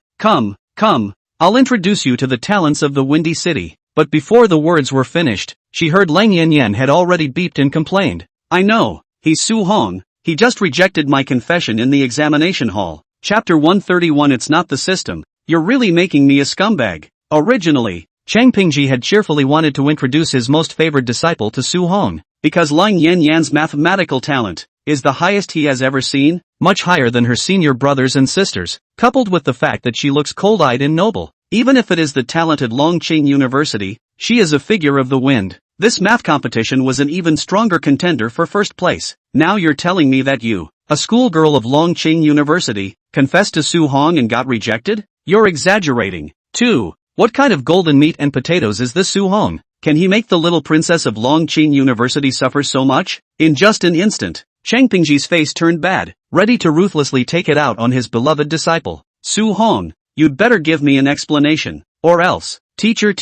I'll introduce you to the talents of the Windy City. But before the words were finished, she heard Lang Yanyan had already beeped and complained. I know, he's Su Hong. He just rejected my confession in the examination hall. Chapter 131. It's not the system. You're really making me a scumbag. Originally, Chang Pingji had cheerfully wanted to introduce his most favored disciple to Su Hong, because Lang Yanyan's mathematical talent is the highest he has ever seen, much higher than her senior brothers and sisters, coupled with the fact that she looks cold-eyed and noble. Even if it is the talented Longqing University, she is a figure of the wind. This math competition was an even stronger contender for first place. Now you're telling me that you, a schoolgirl of Longqing University, confessed to Su Hong and got rejected? You're exaggerating. 2. What kind of golden meat and potatoes is this Su Hong? Can he make the little princess of Longqing University suffer so much? In just an instant, Chang Pingji's face turned bad, ready to ruthlessly take it out on his beloved disciple. Su Hong, you'd better give me an explanation, or else, teacher.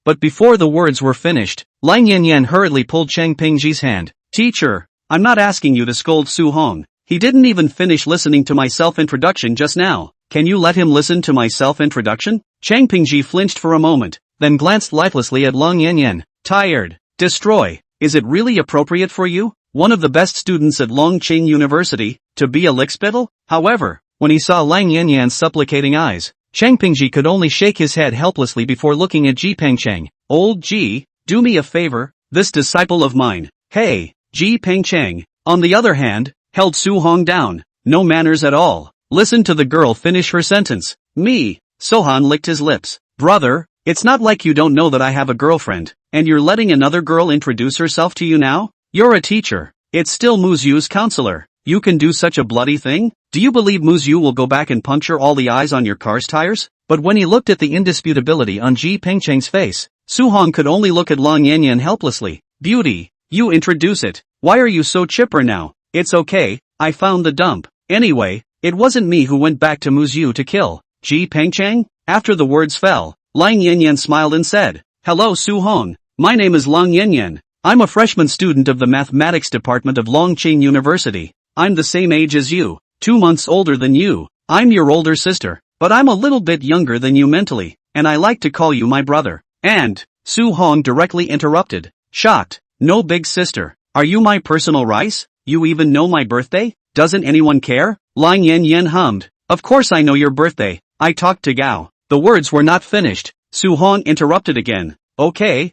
But before the words were finished, Lang Yanyan hurriedly pulled Chang Pingji's hand. Teacher, I'm not asking you to scold Su Hong. He didn't even finish listening to my self-introduction just now. Can you let him listen to my self-introduction? Chang Pingji flinched for a moment, then glanced lifelessly at Lang Yanyan. Tired. Destroy. Is it really appropriate for you, one of the best students at Longqing University, to be a lickspittle? However, when he saw Lang Yanyan's supplicating eyes, Chang Pingji could only shake his head helplessly before looking at Ji Pengcheng. Old Ji, do me a favor, this disciple of mine, hey, Ji Pengcheng, on the other hand, held Su Hong down. No manners at all. Listen to the girl finish her sentence. Me. Sohan licked his lips. Brother, it's not like you don't know that I have a girlfriend, and you're letting another girl introduce herself to you now? You're a teacher. It's still Muyu's counselor. You can do such a bloody thing? Do you believe Muyu will go back and puncture all the eyes on your car's tires? But when he looked at the indisputability on Ji Pengcheng's face, Su Hong could only look at Lang Yanyan helplessly. Beauty, you introduce it. Why are you so chipper now? It's okay, I found the dump. Anyway, it wasn't me who went back to Muyu to kill Ji Pengcheng. After the words fell, Lang Yanyan smiled and said, Hello Su Hong, my name is Lang Yanyan. I'm a freshman student of the mathematics department of Longqing University. I'm the same age as you, 2 months older than you. I'm your older sister, but I'm a little bit younger than you mentally, and I like to call you my brother. And, Su Hong directly interrupted. Shocked, no big sister. Are you my personal rice? You even know my birthday? Doesn't anyone care? Lang Yanyan hummed. Of course I know your birthday. I talked to Gao. The words were not finished. Su Hong interrupted again. Okay,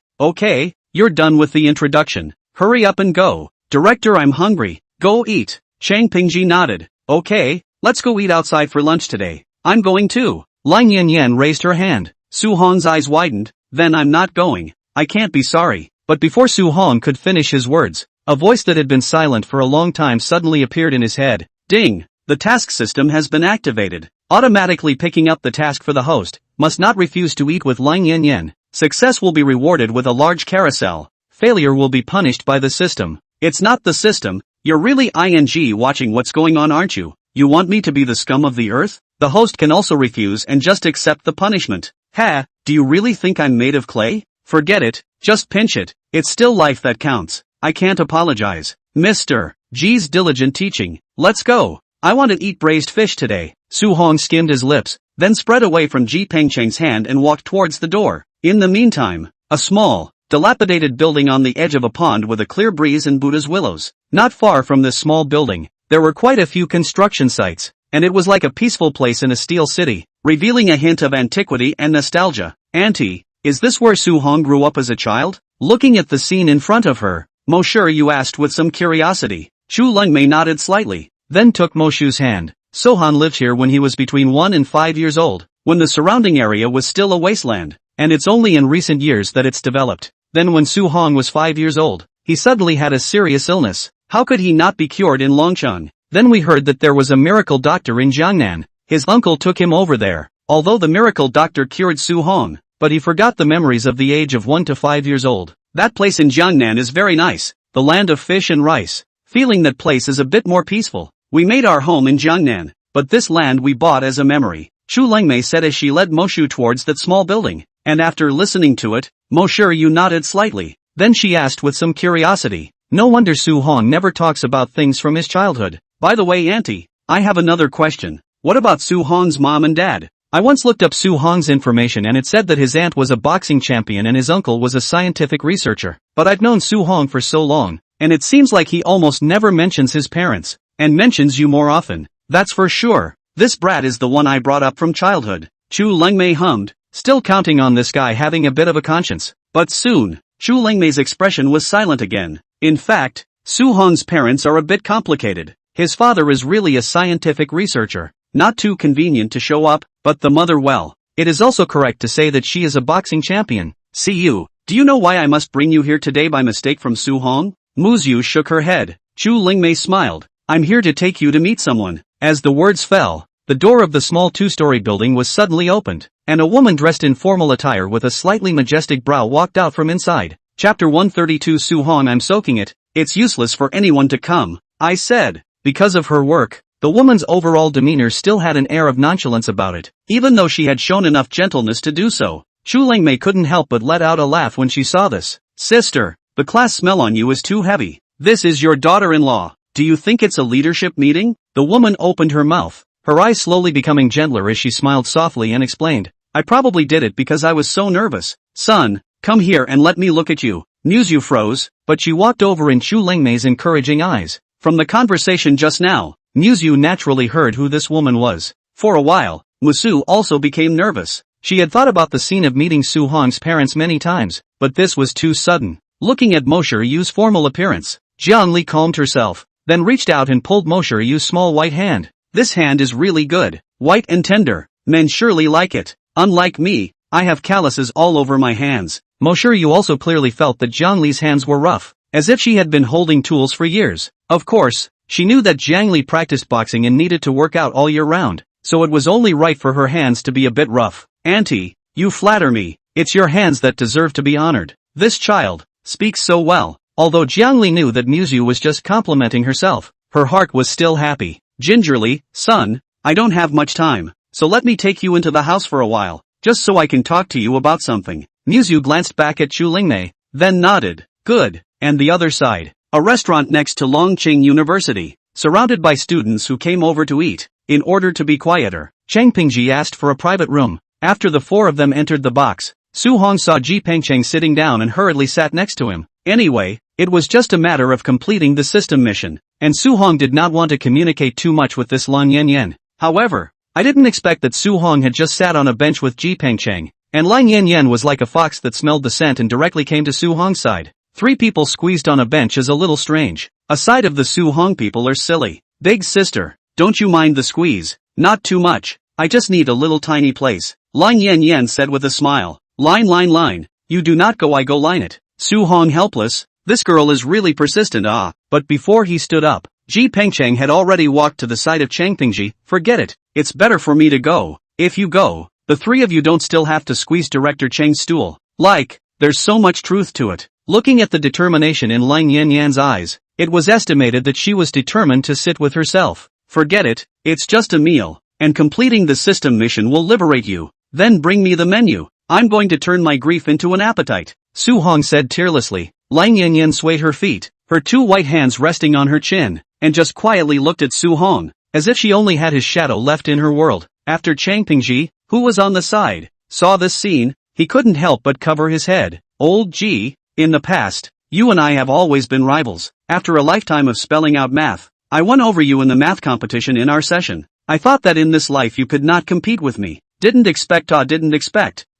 you're done with the introduction. Hurry up and go. Director, I'm hungry. Go eat. Chang Pingji nodded. Okay, let's go eat outside for lunch today. I'm going too. Lang Yanyan raised her hand. Su Hong's eyes widened. Then I'm not going. I can't be sorry. But before Su Hong could finish his words, a voice that had been silent for a long time suddenly appeared in his head. Ding! The task system has been activated. Automatically picking up the task for the host, must not refuse to eat with Lang Yanyan. Success will be rewarded with a large carousel. Failure will be punished by the system. It's not the system. You're really watching what's going on, aren't you? You want me to be the scum of the earth? The host can also refuse and just accept the punishment. Ha, do you really think I'm made of clay? Forget it, just pinch it. It's still life that counts. I can't apologize. Mr. G's diligent teaching. Let's go. I want to eat braised fish today. Su Hong skimmed his lips, then spread away from Ji Pengcheng's hand and walked towards the door. In the meantime, a small, dilapidated building on the edge of a pond with a clear breeze and Buddha's willows. Not far from this small building, there were quite a few construction sites, and it was like a peaceful place in a steel city, revealing a hint of antiquity and nostalgia. Auntie, is this where Su Hong grew up as a child? Looking at the scene in front of her, Mo Sure you asked with some curiosity. Chu Lengmei nodded slightly, then took Mo Shu's hand. Sohan lived here when he was between 1 and 5 years old, when the surrounding area was still a wasteland, and it's only in recent years that it's developed. Then when Su Hong was 5 years old, he suddenly had a serious illness. How could he not be cured in Longcheng? Then we heard that there was a miracle doctor in Jiangnan. His uncle took him over there. Although the miracle doctor cured Su Hong, but he forgot the memories of the age of 1 to 5 years old. That place in Jiangnan is very nice, the land of fish and rice. Feeling that place is a bit more peaceful, we made our home in Jiangnan. but this land we bought as a memory, Chu Lengmei said as she led Moshu towards that small building, and after listening to it, Moshu nodded slightly. Then she asked with some curiosity, no wonder Su Hong never talks about things from his childhood. By the way, Auntie, I have another question. What about Su Hong's mom and dad? I once looked up Su Hong's information and it said that his aunt was a boxing champion and his uncle was a scientific researcher. But I've known Su Hong for so long, and it seems like he almost never mentions his parents, and mentions you more often. That's for sure. This brat is the one I brought up from childhood. Chu Lengmei hummed, still counting on this guy having a bit of a conscience. But soon, Chu Lengmei's expression was silent again. In fact, Su Hong's parents are a bit complicated. His father is really a scientific researcher, not too convenient to show up, but the mother, well, it is also correct to say that she is a boxing champion. See you. Do you know why I must bring you here today by mistake from Su Hong? Muyu shook her head. Chu Lengmei smiled. I'm here to take you to meet someone. As the words fell, the door of the small two-story building was suddenly opened, and a woman dressed in formal attire with a slightly majestic brow walked out from inside. Chapter 132 Su Hong, I'm soaking it. It's useless for anyone to come, I said. Because of her work, the woman's overall demeanor still had an air of nonchalance about it, even though she had shown enough gentleness to do so. Chu Lengmei couldn't help but let out a laugh when she saw this. Sister, the class smell on you is too heavy. This is your daughter-in-law. Do you think it's a leadership meeting? The woman opened her mouth, her eyes slowly becoming gentler as she smiled softly and explained. I probably did it because I was so nervous. Son, come here and let me look at you. Muyu froze, but she walked over in Chu Lengmei's encouraging eyes. From the conversation just now, Muyu naturally heard who this woman was. For a while, Musu also became nervous. She had thought about the scene of meeting Su Hong's parents many times, but this was too sudden. Looking at Moshu-yu's formal appearance, Jiangli calmed herself, then reached out and pulled Moshu-yu's small white hand. This hand is really good, white and tender. Men surely like it. Unlike me, I have calluses all over my hands. Moshu-yu also clearly felt that Jiangli's hands were rough, as if she had been holding tools for years. Of course, she knew that Jiangli practiced boxing and needed to work out all year round, so it was only right for her hands to be a bit rough. Auntie, you flatter me. It's your hands that deserve to be honored. This child speaks so well. Although Jiangli knew that Muyu was just complimenting herself, her heart was still happy. Gingerly, son, I don't have much time, so let me take you into the house for a while, just so I can talk to you about something. Muyu glanced back at Chu Lengmei, then nodded. Good. And the other side, a restaurant next to Longqing University, surrounded by students who came over to eat. In order to be quieter, Chang Pingji asked for a private room. After the four of them entered the box, Su Hong saw Ji Pengcheng sitting down and hurriedly sat next to him. Anyway, it was just a matter of completing the system mission, and Su Hong did not want to communicate too much with this Lang Yanyan. However, I didn't expect that Su Hong had just sat on a bench with Ji Pengcheng, and Lang Yanyan was like a fox that smelled the scent and directly came to Su Hong's side. 3 people squeezed on a bench is a little strange. A side of the Su Hong people are silly. Big sister, don't you mind the squeeze? Not too much. I just need a little tiny place. Lang Yanyan said with a smile. Line. You do not go, I go line it. Su Hong helpless. This girl is really persistent, ah. But before he stood up, Ji Pengcheng had already walked to the side of Chang Pingji. Forget it. It's better for me to go. If you go, the 3 of you don't still have to squeeze Director Cheng's stool. Like, there's so much truth to it. Looking at the determination in Lang Yanyan's eyes, it was estimated that she was determined to sit with herself. Forget it, it's just a meal, and completing the system mission will liberate you. Then bring me the menu. I'm going to turn my grief into an appetite. Su Hong said tearlessly. Lang Yanyan swayed her feet, her 2 white hands resting on her chin, and just quietly looked at Su Hong, as if she only had his shadow left in her world. After Chang Pingji, who was on the side, saw this scene, he couldn't help but cover his head. Old Ji, in the past, you and I have always been rivals. After a lifetime of spelling out math, I won over you in the math competition in our session. I thought that in this life you could not compete with me. Didn't expect.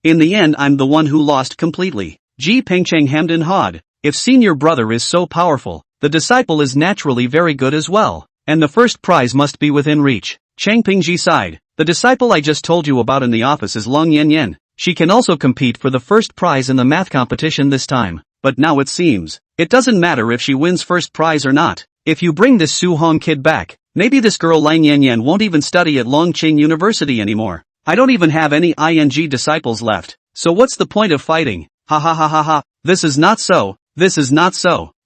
In the end I'm the one who lost completely. Ji Pengcheng hemmed and hawed. If senior brother is so powerful, the disciple is naturally very good as well, and the first prize must be within reach. Chang Pingji sighed. The disciple I just told you about in the office is Lang Yanyan. She can also compete for the first prize in the math competition this time, but now it seems, it doesn't matter if she wins first prize or not. If you bring this Su Hong kid back, maybe this girl Lang Yanyan won't even study at Longqing University anymore. I don't even have any ing disciples left, so what's the point of fighting? Ha ha ha ha ha, this is not so.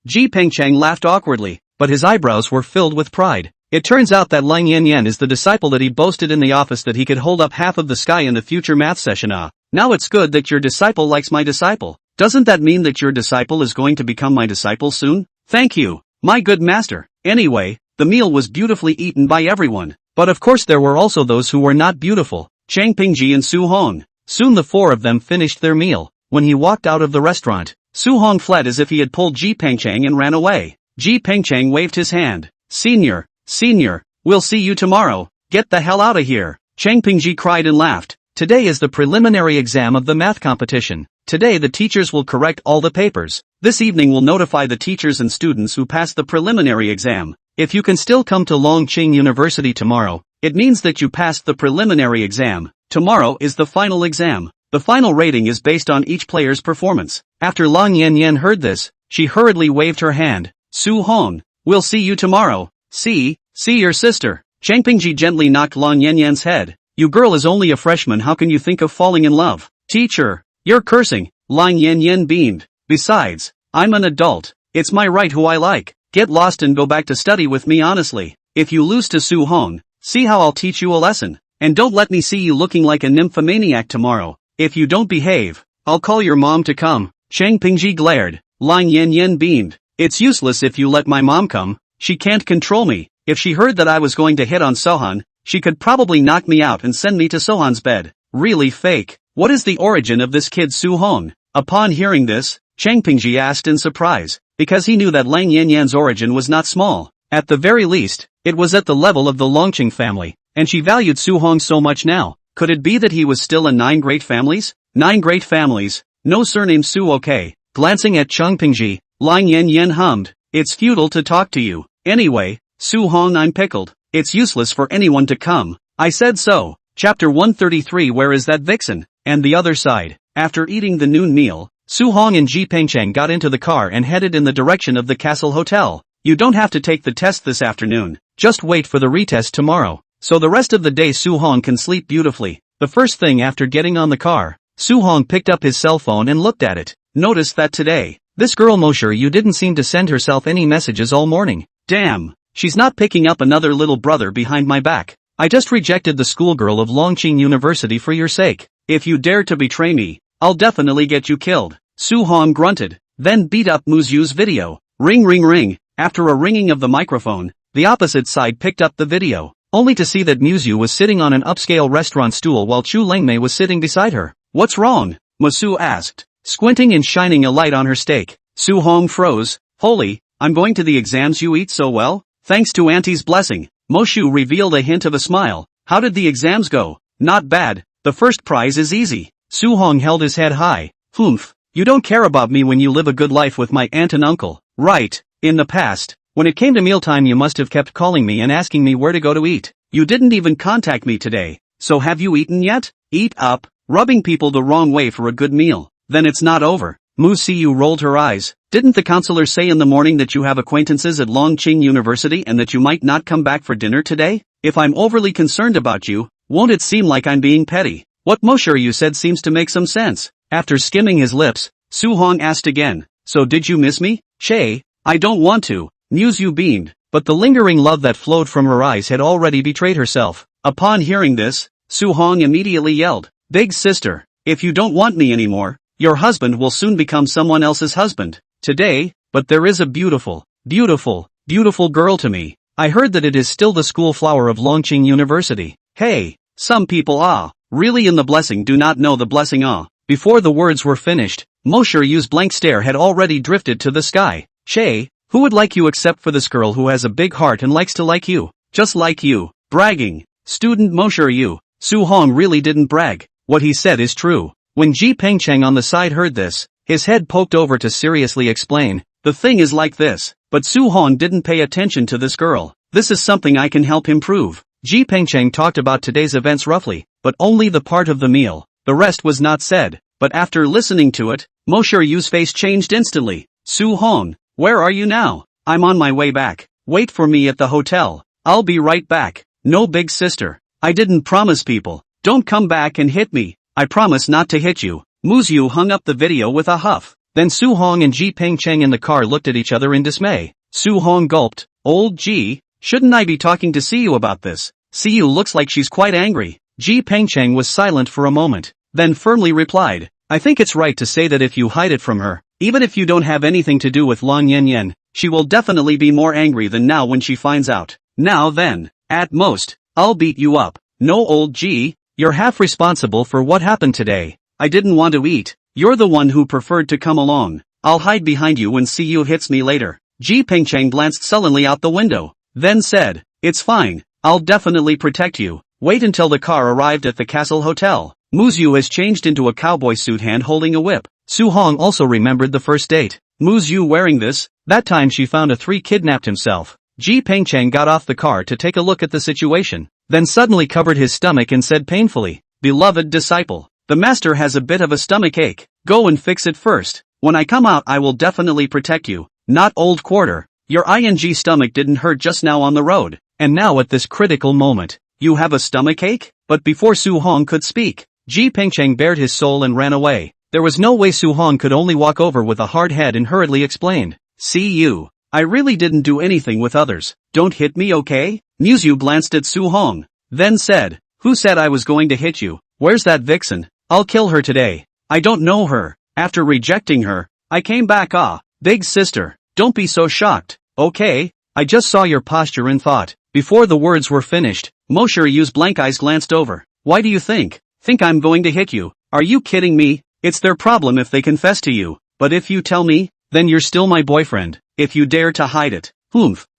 Ji Pengcheng laughed awkwardly, but his eyebrows were filled with pride. It turns out that Lang Yan is the disciple that he boasted in the office that he could hold up half of the sky in the future math session. Now it's good that your disciple likes my disciple. Doesn't that mean that your disciple is going to become my disciple soon? Thank you, my good master. Anyway, the meal was beautifully eaten by everyone. But of course there were also those who were not beautiful. Chang Pingji and Su Hong. Soon the four of them finished their meal. When he walked out of the restaurant, Su Hong fled as if he had pulled Ji Pengchang and ran away. Ji Pengchang waved his hand. Senior, we'll see you tomorrow. Get the hell out of here. Chang Pingji cried and laughed. Today is the preliminary exam of the math competition. Today the teachers will correct all the papers. This evening we'll notify the teachers and students who passed the preliminary exam. If you can still come to Longqing University tomorrow, it means that you passed the preliminary exam. Tomorrow is the final exam. The final rating is based on each player's performance. After Lang Yan heard this, she hurriedly waved her hand. Su Hong, we'll see you tomorrow. See your sister. Chang Pingji gently knocked Lang Yan's head. You girl is only a freshman, how can you think of falling in love? Teacher, you're cursing. Lang Yan beamed. Besides, I'm an adult. It's my right who I like. Get lost and go back to study with me honestly. If you lose to Su Hong, see how I'll teach you a lesson. And don't let me see you looking like a nymphomaniac tomorrow. If you don't behave, I'll call your mom to come. Chang Pingji glared. Lang Yan beamed. It's useless if you let my mom come. She can't control me. If she heard that I was going to hit on Sohan, she could probably knock me out and send me to Sohan's bed. Really fake. What is the origin of this kid Su Hong? Upon hearing this, Chang Pingji asked in surprise, because he knew that Lang Yan's origin was not small. At the very least, it was at the level of the Longqing family, and she valued Su Hong so much now. Could it be that he was still in 9 great families? 9 great families, no surname Su okay. Glancing at Chang Pingji, Lang Yan hummed. It's futile to talk to you. Anyway, Su Hong, I'm pickled. It's useless for anyone to come. I said so. Chapter 133. Where is that vixen? And the other side. After eating the noon meal, Su Hong and Ji Pengchang got into the car and headed in the direction of the Castle Hotel. You don't have to take the test this afternoon. Just wait for the retest tomorrow. So the rest of the day Su Hong can sleep beautifully. The first thing after getting on the car, Su Hong picked up his cell phone and looked at it. Noticed that today, this girl Muyu didn't seem to send herself any messages all morning. Damn, she's not picking up another little brother behind my back. I just rejected the schoolgirl of Longqing University for your sake. If you dare to betray me, I'll definitely get you killed. Su Hong grunted, then beat up Muyu's video. Ring ring ring. After a ringing of the microphone, the opposite side picked up the video, only to see that Muyu was sitting on an upscale restaurant stool while Chu Lengmei was sitting beside her. What's wrong? Muyu asked, squinting and shining a light on her steak. Su Hong froze. Holy, I'm going to the exams. You eat so well? Thanks to Auntie's blessing. Muyu revealed a hint of a smile. How did the exams go? Not bad. The first prize is easy. Su Hong held his head high. Humph. You don't care about me when you live a good life with my aunt and uncle. Right. In the past, when it came to mealtime you must have kept calling me and asking me where to go to eat. You didn't even contact me today. So have you eaten yet? Eat up. Rubbing people the wrong way for a good meal. Then it's not over. Muyu rolled her eyes. Didn't the counselor say in the morning that you have acquaintances at Longqing University and that you might not come back for dinner today? If I'm overly concerned about you, won't it seem like I'm being petty? What Muyu said seems to make some sense. After skimming his lips, Su Hong asked again. So did you miss me? Che? I don't want to. Muyu beamed, but the lingering love that flowed from her eyes had already betrayed herself. Upon hearing this, Su Hong immediately yelled, Big sister, if you don't want me anymore, your husband will soon become someone else's husband. Today, but there is a beautiful girl to me. I heard that it is still the school flower of Longqing University. Hey, some people really in the blessing do not know the blessing Before the words were finished, Muyu's blank stare had already drifted to the sky. Che, who would like you except for this girl who has a big heart and likes to like you? Just like you. Bragging. Student Muyu. Su Hong really didn't brag. What he said is true. When Ji Pengchang on the side heard this, his head poked over to seriously explain. The thing is like this. But Su Hong didn't pay attention to this girl. This is something I can help him prove. Ji Pengchang talked about today's events roughly, but only the part of the meal. The rest was not said. But after listening to it, Muyu's face changed instantly. Su Hong, where are you now? I'm on my way back. Wait for me at the hotel. I'll be right back. No, big sister. I didn't promise people. Don't come back and hit me. I promise not to hit you. Muyu hung up the video with a huff. Then Su Hong and Ji Pengchang in the car looked at each other in dismay. Su Hong gulped. Old Ji, Shouldn't I be talking to Siyu about this? Siyu looks like she's quite angry. Ji Pengcheng was silent for a moment, then firmly replied, I think it's right to say that if you hide it from her, even if you don't have anything to do with Long Yen Yen, she will definitely be more angry than now when she finds out. Now then, at most, I'll beat you up. No, old G, you're half responsible for what happened today. I didn't want to eat. You're the one who preferred to come along. I'll hide behind you when Siyu hits me later. Ji Pengcheng glanced sullenly out the window, then said, it's fine, I'll definitely protect you. Wait until the car arrived at the castle hotel. Muyu has changed into a cowboy suit hand holding a whip. Su Hong also remembered the first date. Muyu wearing this, that time she found a 3 kidnapped himself. Ji Pengcheng got off the car to take a look at the situation, then suddenly covered his stomach and said painfully, beloved disciple, the master has a bit of a stomach ache. Go and fix it first. When I come out I will definitely protect you. Not old quarter. Your ing stomach didn't hurt just now on the road, and now at this critical moment, you have a stomach ache? But before Su Hong could speak, Ji Pengcheng bared his soul and ran away. There was no way Su Hong could only walk over with a hard head and hurriedly explained, see you. I really didn't do anything with others. Don't hit me, okay? Muyu glanced at Su Hong, then said, who said I was going to hit you? Where's that vixen? I'll kill her today. I don't know her. After rejecting her, I came back. Big sister, don't be so shocked, okay? I just saw your posture and thought. Before the words were finished, Moshe Yu's blank eyes glanced over. Why do you think I'm going to hit you? Are you kidding me? It's their problem if they confess to you, but if you tell me, then you're still my boyfriend. If you dare to hide it,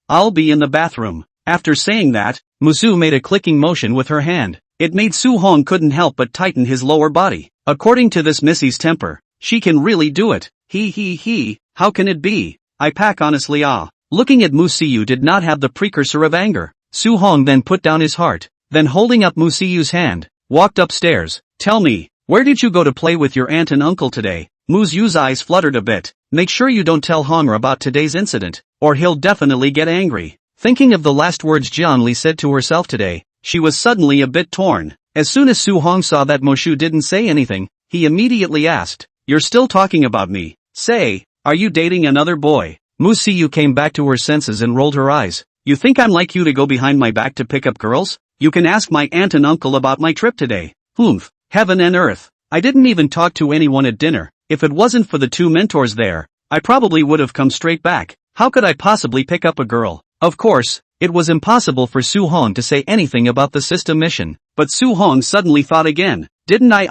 I'll be in the bathroom. After saying that, Muyu made a clicking motion with her hand. It made Su Hong couldn't help but tighten his lower body. According to this Missy's temper, she can really do it. How can it be? I pack honestly. Looking at Muyu did not have the precursor of anger. Su Hong then put down his heart, then holding up Muyu's hand, walked upstairs. Tell me, where did you go to play with your aunt and uncle today? Muyu's eyes fluttered a bit. Make sure you don't tell Hong'er about today's incident, or he'll definitely get angry. Thinking of the last words Jianli said to herself today, she was suddenly a bit torn. As soon as Su Hong saw that Moshe didn't say anything, he immediately asked, you're still talking about me? Say, are you dating another boy? Muyu came back to her senses and rolled her eyes. You think I'm like you to go behind my back to pick up girls? You can ask my aunt and uncle about my trip today. Heaven and earth. I didn't even talk to anyone at dinner. If it wasn't for the 2 mentors there, I probably would have come straight back. How could I possibly pick up a girl? Of course, it was impossible for Su Hong to say anything about the system mission. But Su Hong suddenly thought again. Didn't I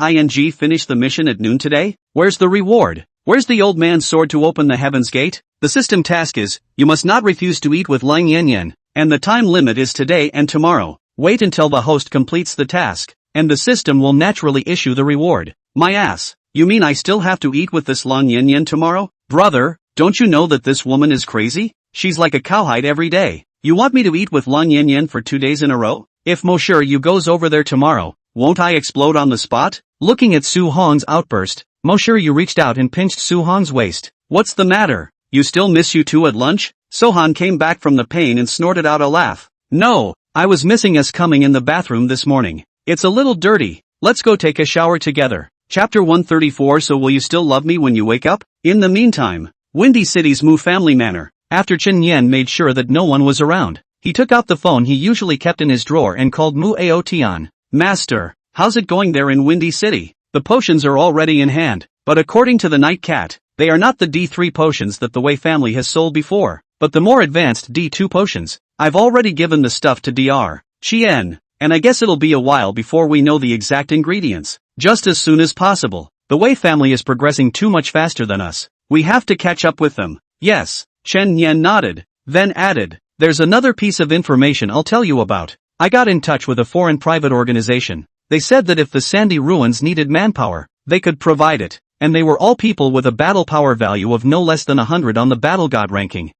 finish the mission at noon today? Where's the reward? Where's the old man's sword to open the heaven's gate? The system task is, you must not refuse to eat with Lang Yen Yen, and the time limit is today and tomorrow. Wait until the host completes the task, and the system will naturally issue the reward. My ass, you mean I still have to eat with this Lang Yen Yen tomorrow? Brother, don't you know that this woman is crazy? She's like a cowhide every day. You want me to eat with Lang Yen Yen for 2 days in a row? If Moshe Yu goes over there tomorrow, won't I explode on the spot? Looking at Su Hong's outburst, Moshe Yu reached out and pinched Su Hong's waist. What's the matter? You still miss you two at lunch? Sohan came back from the pain and snorted out a laugh. No, I was missing us coming in the bathroom this morning. It's a little dirty. Let's go take a shower together. Chapter 134. So will you still love me when you wake up? In the meantime, Windy City's Mu family manor. After Chen Yan made sure that no one was around, he took out the phone he usually kept in his drawer and called Mu Aotian. Master, how's it going there in Windy City? The potions are already in hand, but according to the Night Cat, they are not the D3 potions that the Wei family has sold before, but the more advanced D2 potions. I've already given the stuff to Dr. Chien, and I guess it'll be a while before we know the exact ingredients. Just as soon as possible. The Wei family is progressing too much faster than us. We have to catch up with them. Yes, Chen Yan nodded, then added, there's another piece of information I'll tell you about. I got in touch with a foreign private organization. They said that if the Sandy Ruins needed manpower, they could provide it, and they were all people with a battle power value of no less than 100 on the Battle God ranking.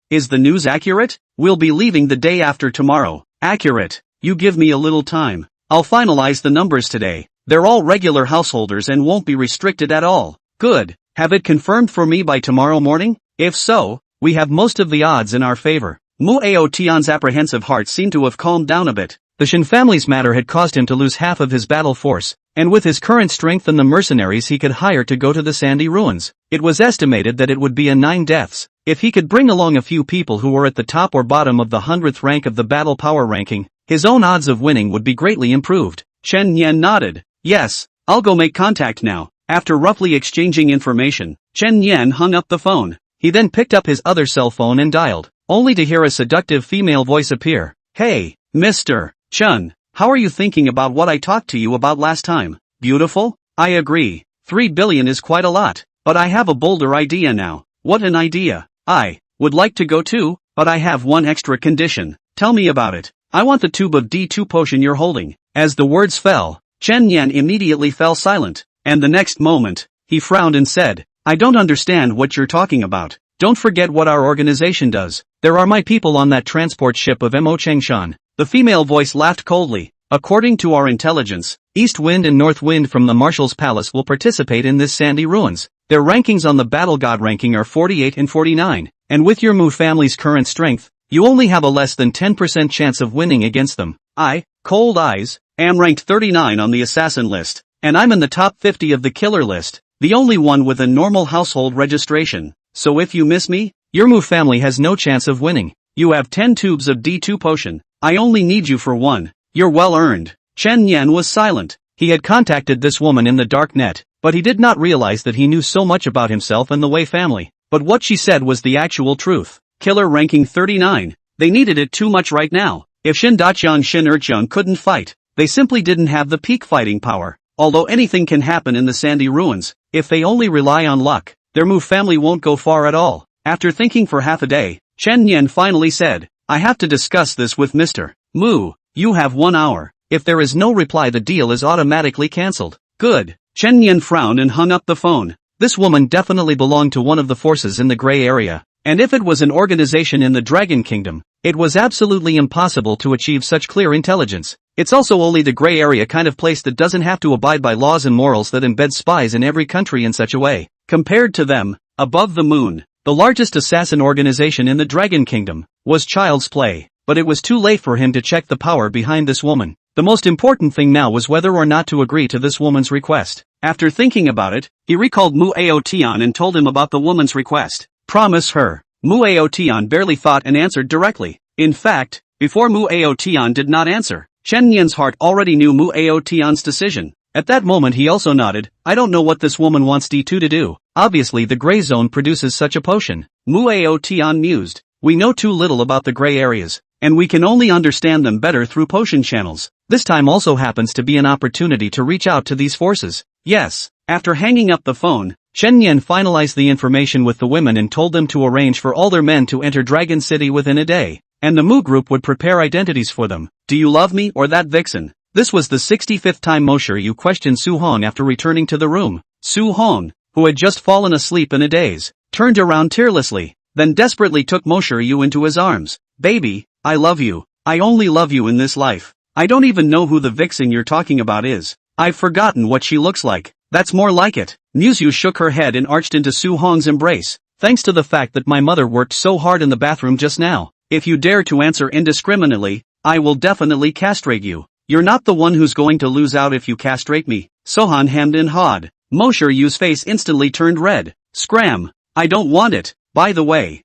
Is the news accurate? We'll be leaving the day after tomorrow. Accurate. You give me a little time. I'll finalize the numbers today. They're all regular householders and won't be restricted at all. Good. Have it confirmed for me by tomorrow morning? If so, we have most of the odds in our favor. Mu Ao Tian's apprehensive heart seemed to have calmed down a bit. The Shin family's matter had caused him to lose half of his battle force, and with his current strength and the mercenaries he could hire to go to the sandy ruins, it was estimated that it would be a 9 deaths. If he could bring along a few people who were at the top or bottom of the 100th rank of the battle power ranking, his own odds of winning would be greatly improved. Chen Yan nodded. Yes, I'll go make contact now. After roughly exchanging information, Chen Yan hung up the phone. He then picked up his other cell phone and dialed, only to hear a seductive female voice appear. Hey, Mr. Chun, how are you thinking about what I talked to you about last time? Beautiful? I agree. 3 billion is quite a lot, but I have a bolder idea now. What an idea. I would like to go too, but I have one extra condition. Tell me about it. I want the tube of D2 potion you're holding. As the words fell, Chen Yan immediately fell silent, and the next moment, he frowned and said, I don't understand what you're talking about. Don't forget what our organization does. There are my people on that transport ship of Mo Chengshan. The female voice laughed coldly. According to our intelligence, East Wind and North Wind from the Marshal's Palace will participate in this sandy ruins. Their rankings on the Battle God ranking are 48 and 49, and with your Mu family's current strength, you only have a less than 10% chance of winning against them. I, Cold Eyes, am ranked 39 on the assassin list, and I'm in the top 50 of the killer list, the only one with a normal household registration. So if you miss me, your Mu family has no chance of winning. You have 10 tubes of D2 potion. I only need you for 1. You're well earned. Chen Yan was silent. He had contacted this woman in the dark net, but he did not realize that he knew so much about himself and the Wei family. But what she said was the actual truth. Killer ranking 39. They needed it too much right now. If Shin Daqian Shin Erqiang couldn't fight, they simply didn't have the peak fighting power. Although anything can happen in the sandy ruins, if they only rely on luck, their Mu family won't go far at all. After thinking for half a day, Chen Yan finally said, I have to discuss this with Mr. Mu. You have 1 hour. If there is no reply, the deal is automatically cancelled. Good. Chen Yan frowned and hung up the phone. This woman definitely belonged to one of the forces in the gray area, and if it was an organization in the Dragon Kingdom, it was absolutely impossible to achieve such clear intelligence. It's also only the gray area kind of place that doesn't have to abide by laws and morals that embed spies in every country in such a way. Compared to them, Above the Moon, the largest assassin organization in the Dragon Kingdom, was Child's Play, but it was too late for him to check the power behind this woman. The most important thing now was whether or not to agree to this woman's request. After thinking about it, he recalled Mu Aotian and told him about the woman's request. Promise her. Mu Aotian barely thought and answered directly. In fact, before Mu Aotian did not answer, Chen Yan's heart already knew Mu Aotian's decision. At that moment he also nodded. I don't know what this woman wants D2 to do. Obviously the gray zone produces such a potion. Mu Aotian mused. We know too little about the gray areas, and we can only understand them better through potion channels. This time also happens to be an opportunity to reach out to these forces. Yes. After hanging up the phone, Chen Yan finalized the information with the women and told them to arrange for all their men to enter Dragon City within a day, and the Mu group would prepare identities for them. Do you love me or that vixen? This was the 65th time Mo Shiryu questioned Su Hong after returning to the room. Su Hong, who had just fallen asleep in a daze, turned around tearlessly, then desperately took Mo Shiryu into his arms. Baby, I love you. I only love you in this life. I don't even know who the vixen you're talking about is. I've forgotten what she looks like. That's more like it. Muyu shook her head and arched into Su Hong's embrace. Thanks to the fact that my mother worked so hard in the bathroom just now. If you dare to answer indiscriminately, I will definitely castrate you. You're not the one who's going to lose out if you castrate me. Sohan hemmed and hawed. Mo Shiryu's face instantly turned red. Scram. I don't want it. By the way,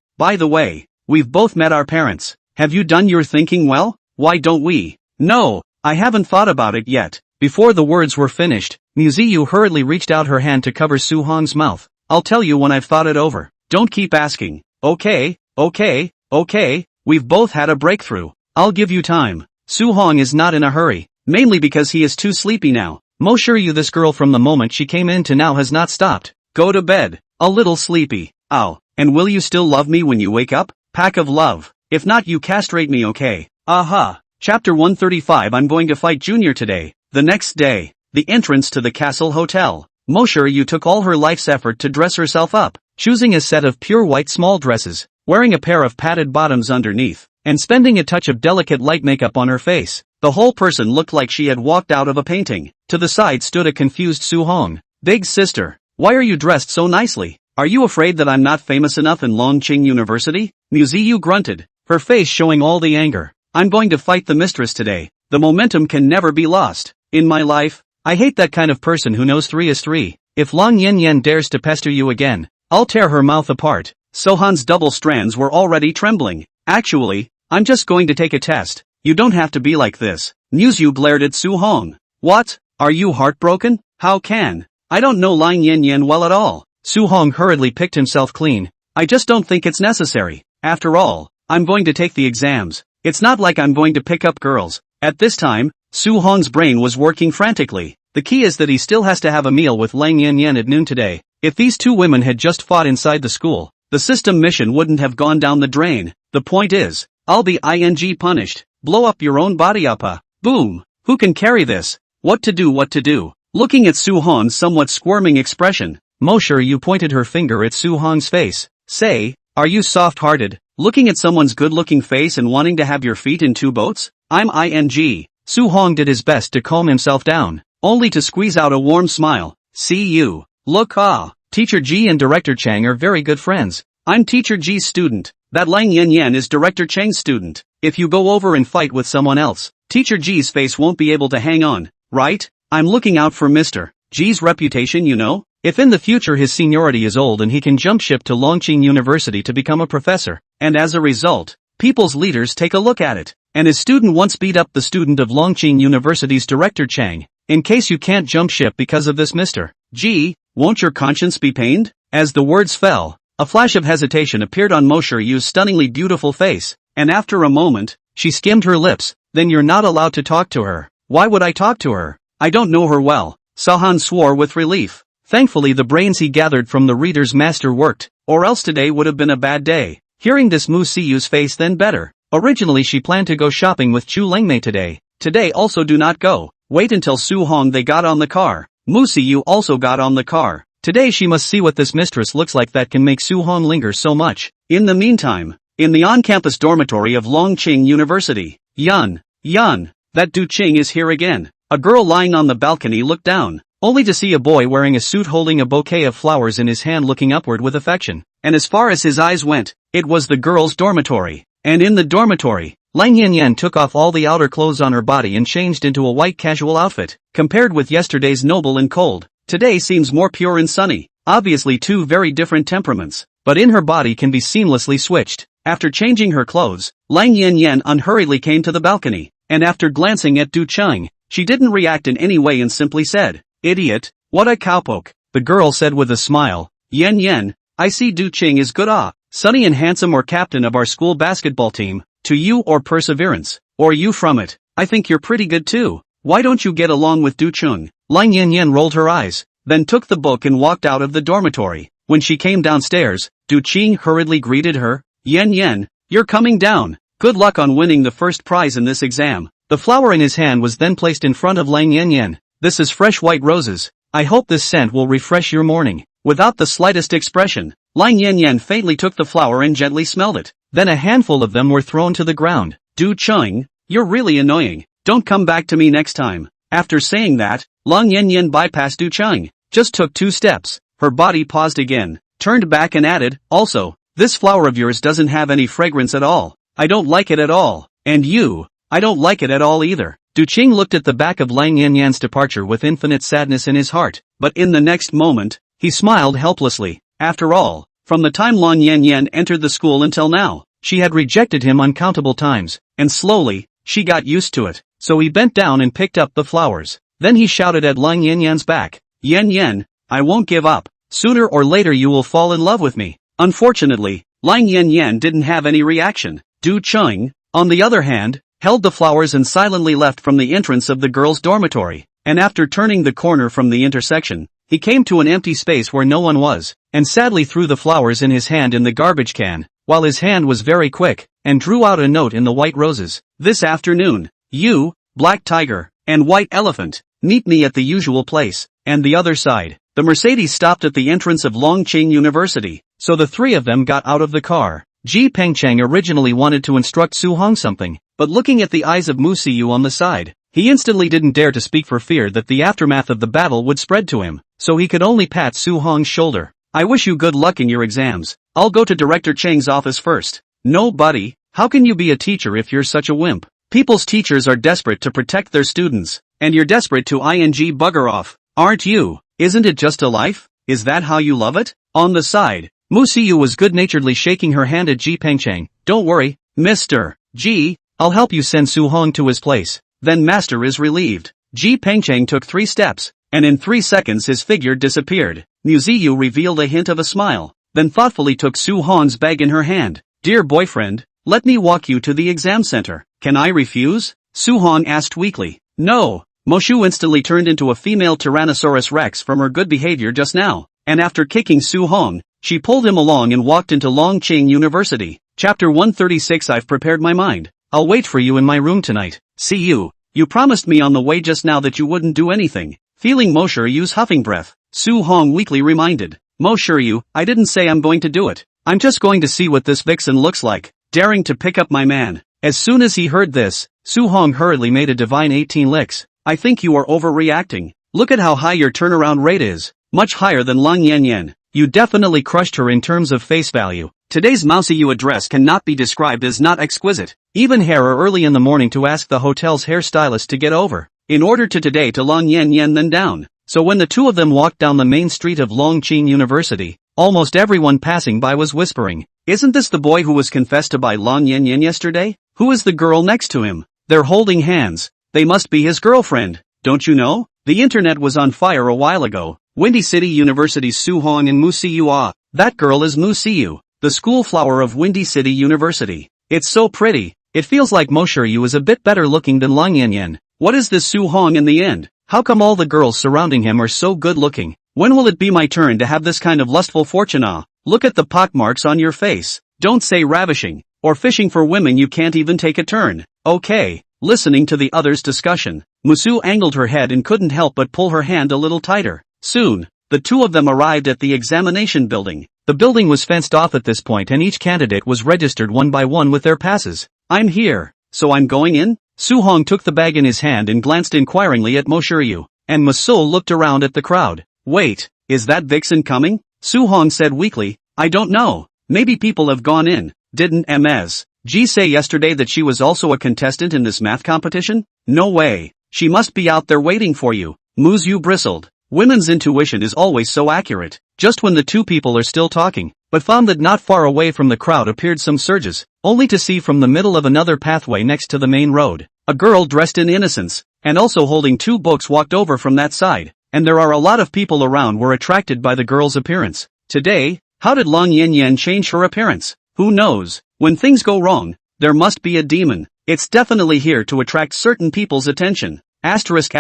we've both met our parents. Have you done your thinking well? Why don't we? No, I haven't thought about it yet. Before the words were finished, Muyu hurriedly reached out her hand to cover Su Hong's mouth. I'll tell you when I've thought it over. Don't keep asking. Okay, we've both had a breakthrough. I'll give you time. Su Hong is not in a hurry, mainly because he is too sleepy now. Mo Shiryu, this girl from the moment she came in to now has not stopped. Go to bed. A little sleepy. Ow. And will you still love me when you wake up? Pack of love. If not, you castrate me, okay? Aha. Chapter 135. I'm going to fight Junior today. The next day, the entrance to the castle hotel. Mo Shiryu took all her life's effort to dress herself up, choosing a set of pure white small dresses, wearing a pair of padded bottoms underneath, and spending a touch of delicate light makeup on her face. The whole person looked like she had walked out of a painting. To the side stood a confused Su Hong. Big sister, why are you dressed so nicely? Are you afraid that I'm not famous enough in Longqing University? Muyu grunted, her face showing all the anger. I'm going to fight the mistress today. the momentum can never be lost. In my life, I hate that kind of person who knows 3 is 3. If Long Yen Yen dares to pester you again, I'll tear her mouth apart. Sohan's double strands were already trembling. Actually, I'm just going to take a test. You don't have to be like this. Muyu glared at Su-hong. What? Are you heartbroken? How can? I don't know Long Yen Yen well at all. Su-hong hurriedly picked himself clean. I just don't think it's necessary. After all, I'm going to take the exams. It's not like I'm going to pick up girls. At this time, Su-hong's brain was working frantically. The key is that he still has to have a meal with Lang Yen Yen at noon today. If these two women had just fought inside the school, the system mission wouldn't have gone down the drain. The point is, I'll be punished. Blow up your own body uppa. Boom. Who can carry this? What to do? Looking at Su-hong's somewhat squirming expression, Muyu pointed her finger at Su-hong's face. Say, are you soft-hearted, looking at someone's good-looking face and wanting to have your feet in two boats? I'm ing. Su-hong did his best to calm himself down, only to squeeze out a warm smile. See you. Look Teacher Ji and Director Chang are very good friends. I'm Teacher Ji's student. That Lang Yen Yen is Director Chang's student. If you go over and fight with someone else, Teacher Ji's face won't be able to hang on, right? I'm looking out for Mr. Ji's reputation, you know? If in the future his seniority is old and he can jump ship to Longqing University to become a professor, and as a result, people's leaders take a look at it, and his student once beat up the student of Longqing University's Director Chang. In case you can't jump ship because of this Mr. Ji, won't your conscience be pained? As the words fell, a flash of hesitation appeared on Muyu's stunningly beautiful face, and after a moment, she skimmed her lips. Then you're not allowed to talk to her. Why would I talk to her? I don't know her well. Sohan swore with relief. Thankfully the brains he gathered from the reader's master worked, or else today would have been a bad day. Hearing this Musiyu's face then better. Originally she planned to go shopping with Chu Lengmei today. Today also do not go. Wait until Su-hong they got on the car. Muyu also got on the car. Today she must see what this mistress looks like that can make Su-hong linger so much. In the meantime, in the on-campus dormitory of Longqing University, Yun, that Du Qing is here again. A girl lying on the balcony looked down, only to see a boy wearing a suit holding a bouquet of flowers in his hand looking upward with affection. And as far as his eyes went, it was the girl's dormitory. And in the dormitory, Lang Yen Yen took off all the outer clothes on her body and changed into a white casual outfit. Compared with yesterday's noble and cold, today seems more pure and sunny. Obviously two very different temperaments, but in her body can be seamlessly switched. After changing her clothes, Lang Yen Yen unhurriedly came to the balcony, and after glancing at Du Qing, she didn't react in any way and simply said, "Idiot, what a cowpoke." The girl said with a smile, "Yen Yen, I see Du Qing is good sunny and handsome or captain of our school basketball team, to you or perseverance, or you from it. I think you're pretty good too. Why don't you get along with Du Qing?" Lang Yen Yen rolled her eyes, then took the book and walked out of the dormitory. When she came downstairs, Du Qing hurriedly greeted her. "Yen Yen, you're coming down. Good luck on winning the first prize in this exam." The flower in his hand was then placed in front of Lang Yen Yen. "This is fresh white roses. I hope this scent will refresh your morning." Without the slightest expression, Lang Yen Yen faintly took the flower and gently smelled it. Then a handful of them were thrown to the ground. "Du Qing, you're really annoying. Don't come back to me next time." After saying that, Lang Yen Yen bypassed Du Qing, just took 2 steps. Her body paused again, turned back and added, "Also, this flower of yours doesn't have any fragrance at all. I don't like it at all. And you, I don't like it at all either." Du Qing looked at the back of Lang Yen Yan's departure with infinite sadness in his heart, but in the next moment, he smiled helplessly. After all, from the time Lang Yen Yan entered the school until now, she had rejected him uncountable times, and slowly, she got used to it. So he bent down and picked up the flowers. Then he shouted at Lang Yen Yan's back, "Yen Yen, I won't give up. Sooner or later you will fall in love with me." Unfortunately, Lang Yen Yan didn't have any reaction. Du Qing, on the other hand, held the flowers and silently left from the entrance of the girls' dormitory, and after turning the corner from the intersection, he came to an empty space where no one was, and sadly threw the flowers in his hand in the garbage can, while his hand was very quick, and drew out a note in the white roses. "This afternoon, you, Black Tiger, and White Elephant, meet me at the usual place." And the other side, the Mercedes stopped at the entrance of Longqing University, so the 3 of them got out of the car. Ji Pengcheng originally wanted to instruct Su-hong something, but looking at the eyes of Muyu on the side, he instantly didn't dare to speak for fear that the aftermath of the battle would spread to him, so he could only pat Su-hong's shoulder. "I wish you good luck in your exams. I'll go to Director Cheng's office first." "No, buddy, how can you be a teacher if you're such a wimp?" People's teachers are desperate to protect their students, and you're desperate to bugger off, aren't you? Isn't it just a life? Is that how you love it? On the side, Muyu was good-naturedly shaking her hand at Ji Pengcheng. Don't worry, Mr. Ji, I'll help you send Su Hong to his place. Then master is relieved. Ji Pengcheng took 3 steps, and in 3 seconds his figure disappeared. Muyu revealed a hint of a smile, then thoughtfully took Su Hong's bag in her hand. Dear boyfriend, let me walk you to the exam center. Can I refuse? Su Hong asked weakly. No. Moshu instantly turned into a female Tyrannosaurus Rex from her good behavior just now, and after kicking Su Hong, she pulled him along and walked into Longqing University. Chapter 136. I've prepared my mind. I'll wait for you in my room tonight. See you. You promised me on the way just now that you wouldn't do anything. Feeling Moshiryu's huffing breath, Su Hong weakly reminded. Moshiryu, I didn't say I'm going to do it. I'm just going to see what this vixen looks like, daring to pick up my man. As soon as he heard this, Su Hong hurriedly made a divine 18 licks. I think you are overreacting. Look at how high your turnaround rate is. Much higher than Lang Yanyan. You definitely crushed her in terms of face value. Today's Muyu address cannot be described as not exquisite. Even hair early in the morning to ask the hotel's hairstylist to get over. In order to today to Lang Yanyan then down. So when the two of them walked down the main street of Longqing University, almost everyone passing by was whispering, isn't this the boy who was confessed to by Lang Yanyan yesterday? Who is the girl next to him? They're holding hands. They must be his girlfriend, don't you know? The internet was on fire a while ago. Windy City University's Su Hong and Muyu. Ah, that girl is Muyu, the school flower of Windy City University. It's so pretty. It feels like Moshiryu is a bit better looking than Lang Yanyan. What is this Su Hong in the end? How come all the girls surrounding him are so good looking? When will it be my turn to have this kind of lustful fortune? Ah, look at the pockmarks on your face. Don't say ravishing, or fishing for women you can't even take a turn. Okay. Listening to the others' discussion, Musu angled her head and couldn't help but pull her hand a little tighter. Soon, the two of them arrived at the examination building. The building was fenced off at this point and each candidate was registered one by one with their passes. I'm here, so I'm going in? Su Hong took the bag in his hand and glanced inquiringly at Moshiryu, and Musu looked around at the crowd. Wait, is that vixen coming? Su Hong said weakly, I don't know. Maybe people have gone in. Didn't Ms. G say yesterday that she was also a contestant in this math competition? No way. She must be out there waiting for you. Muyu bristled. Women's intuition is always so accurate. Just when the two people are still talking, but found that not far away from the crowd appeared some surges, only to see from the middle of another pathway next to the main road, a girl dressed in innocence, and also holding 2 books walked over from that side, and there are a lot of people around were attracted by the girl's appearance. Today, how did Lang Yanyan change her appearance? Who knows? When things go wrong, there must be a demon. It's definitely here to attract certain people's attention. Asterisk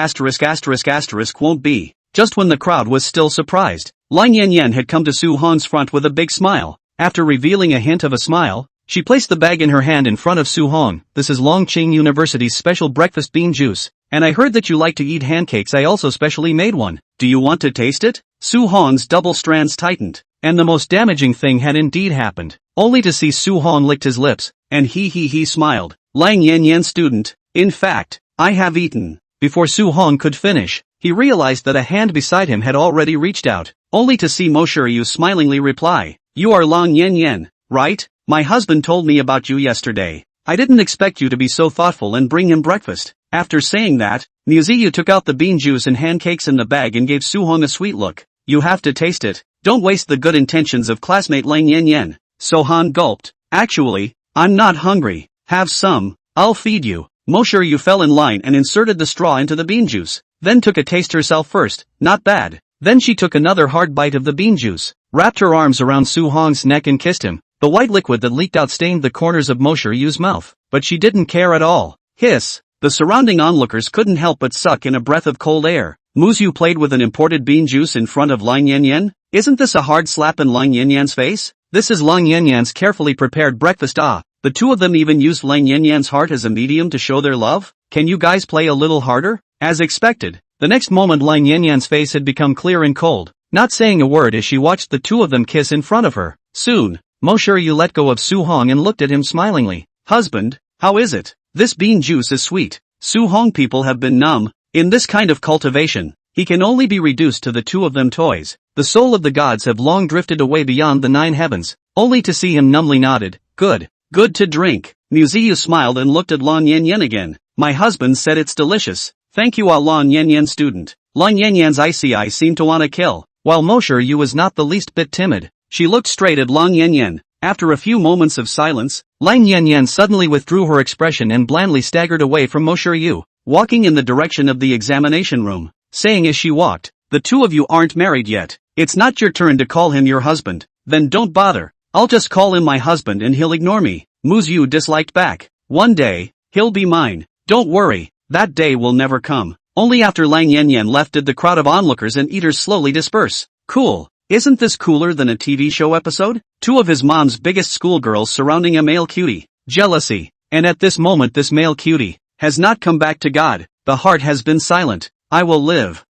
won't be. Just when the crowd was still surprised, Lang Yanyan had come to Su Hong's front with a big smile. After revealing a hint of a smile, she placed the bag in her hand in front of Su Hong. This is Longqing University's special breakfast bean juice, and I heard that you like to eat pancakes. I also specially made one. Do you want to taste it? Su Hong's double strands tightened, and the most damaging thing had indeed happened. Only to see Su Hong licked his lips, and he smiled. Lang Yanyan student, in fact, I have eaten. Before Su Hong could finish, he realized that a hand beside him had already reached out, only to see Moshiryu smilingly reply, you are Lang Yanyan, right? My husband told me about you yesterday. I didn't expect you to be so thoughtful and bring him breakfast. After saying that, Muyu took out the bean juice and pancakes in the bag and gave Su Hong a sweet look. You have to taste it. Don't waste the good intentions of classmate Lang Yanyan. Sohan gulped. Actually, I'm not hungry. Have some. I'll feed you. Moshiryu fell in line and inserted the straw into the bean juice, then took a taste herself first. Not bad. Then she took another hard bite of the bean juice, wrapped her arms around Su Hong's neck and kissed him. The white liquid that leaked out stained the corners of Moshiryu's mouth, but she didn't care at all. Hiss. The surrounding onlookers couldn't help but suck in a breath of cold air. Muyu played with an imported bean juice in front of Lang Yanyan. Isn't this a hard slap in Lang Yanyan's face? This is Lang Yanyan's carefully prepared breakfast. Ah, the two of them even used Lang Yanyan's heart as a medium to show their love? Can you guys play a little harder? As expected, the next moment Lang Yanyan's face had become clear and cold, not saying a word as she watched the two of them kiss in front of her. Soon, Moshiryu let go of Su Hong and looked at him smilingly. Husband, how is it? This bean juice is sweet. Su Hong people have been numb. In this kind of cultivation, he can only be reduced to the two of them toys. The soul of the gods have long drifted away beyond the 9 heavens, only to see him numbly nodded. Good to drink. Muyu smiled and looked at Lan Yanyan again. My husband said it's delicious. Thank you, Lan Yanyan student. Lan Yanyan's icy eyes seemed to want to kill. While Yu was not the least bit timid, she looked straight at Lan Yanyan. After a few moments of silence, Lan Yanyan suddenly withdrew her expression and blandly staggered away from Yu, walking in the direction of the examination room, saying as she walked, "The two of you aren't married yet. It's not your turn to call him your husband. Then don't bother. I'll just call him my husband and he'll ignore me." Muyu disliked back. "One day, he'll be mine. Don't worry, that day will never come." Only after Lan Yanyan left did the crowd of onlookers and eaters slowly disperse. Cool. Isn't this cooler than a TV show episode? Two of his mom's biggest schoolgirls surrounding a male cutie. Jealousy. And at this moment this male cutie has not come back to God. The heart has been silent. I will live.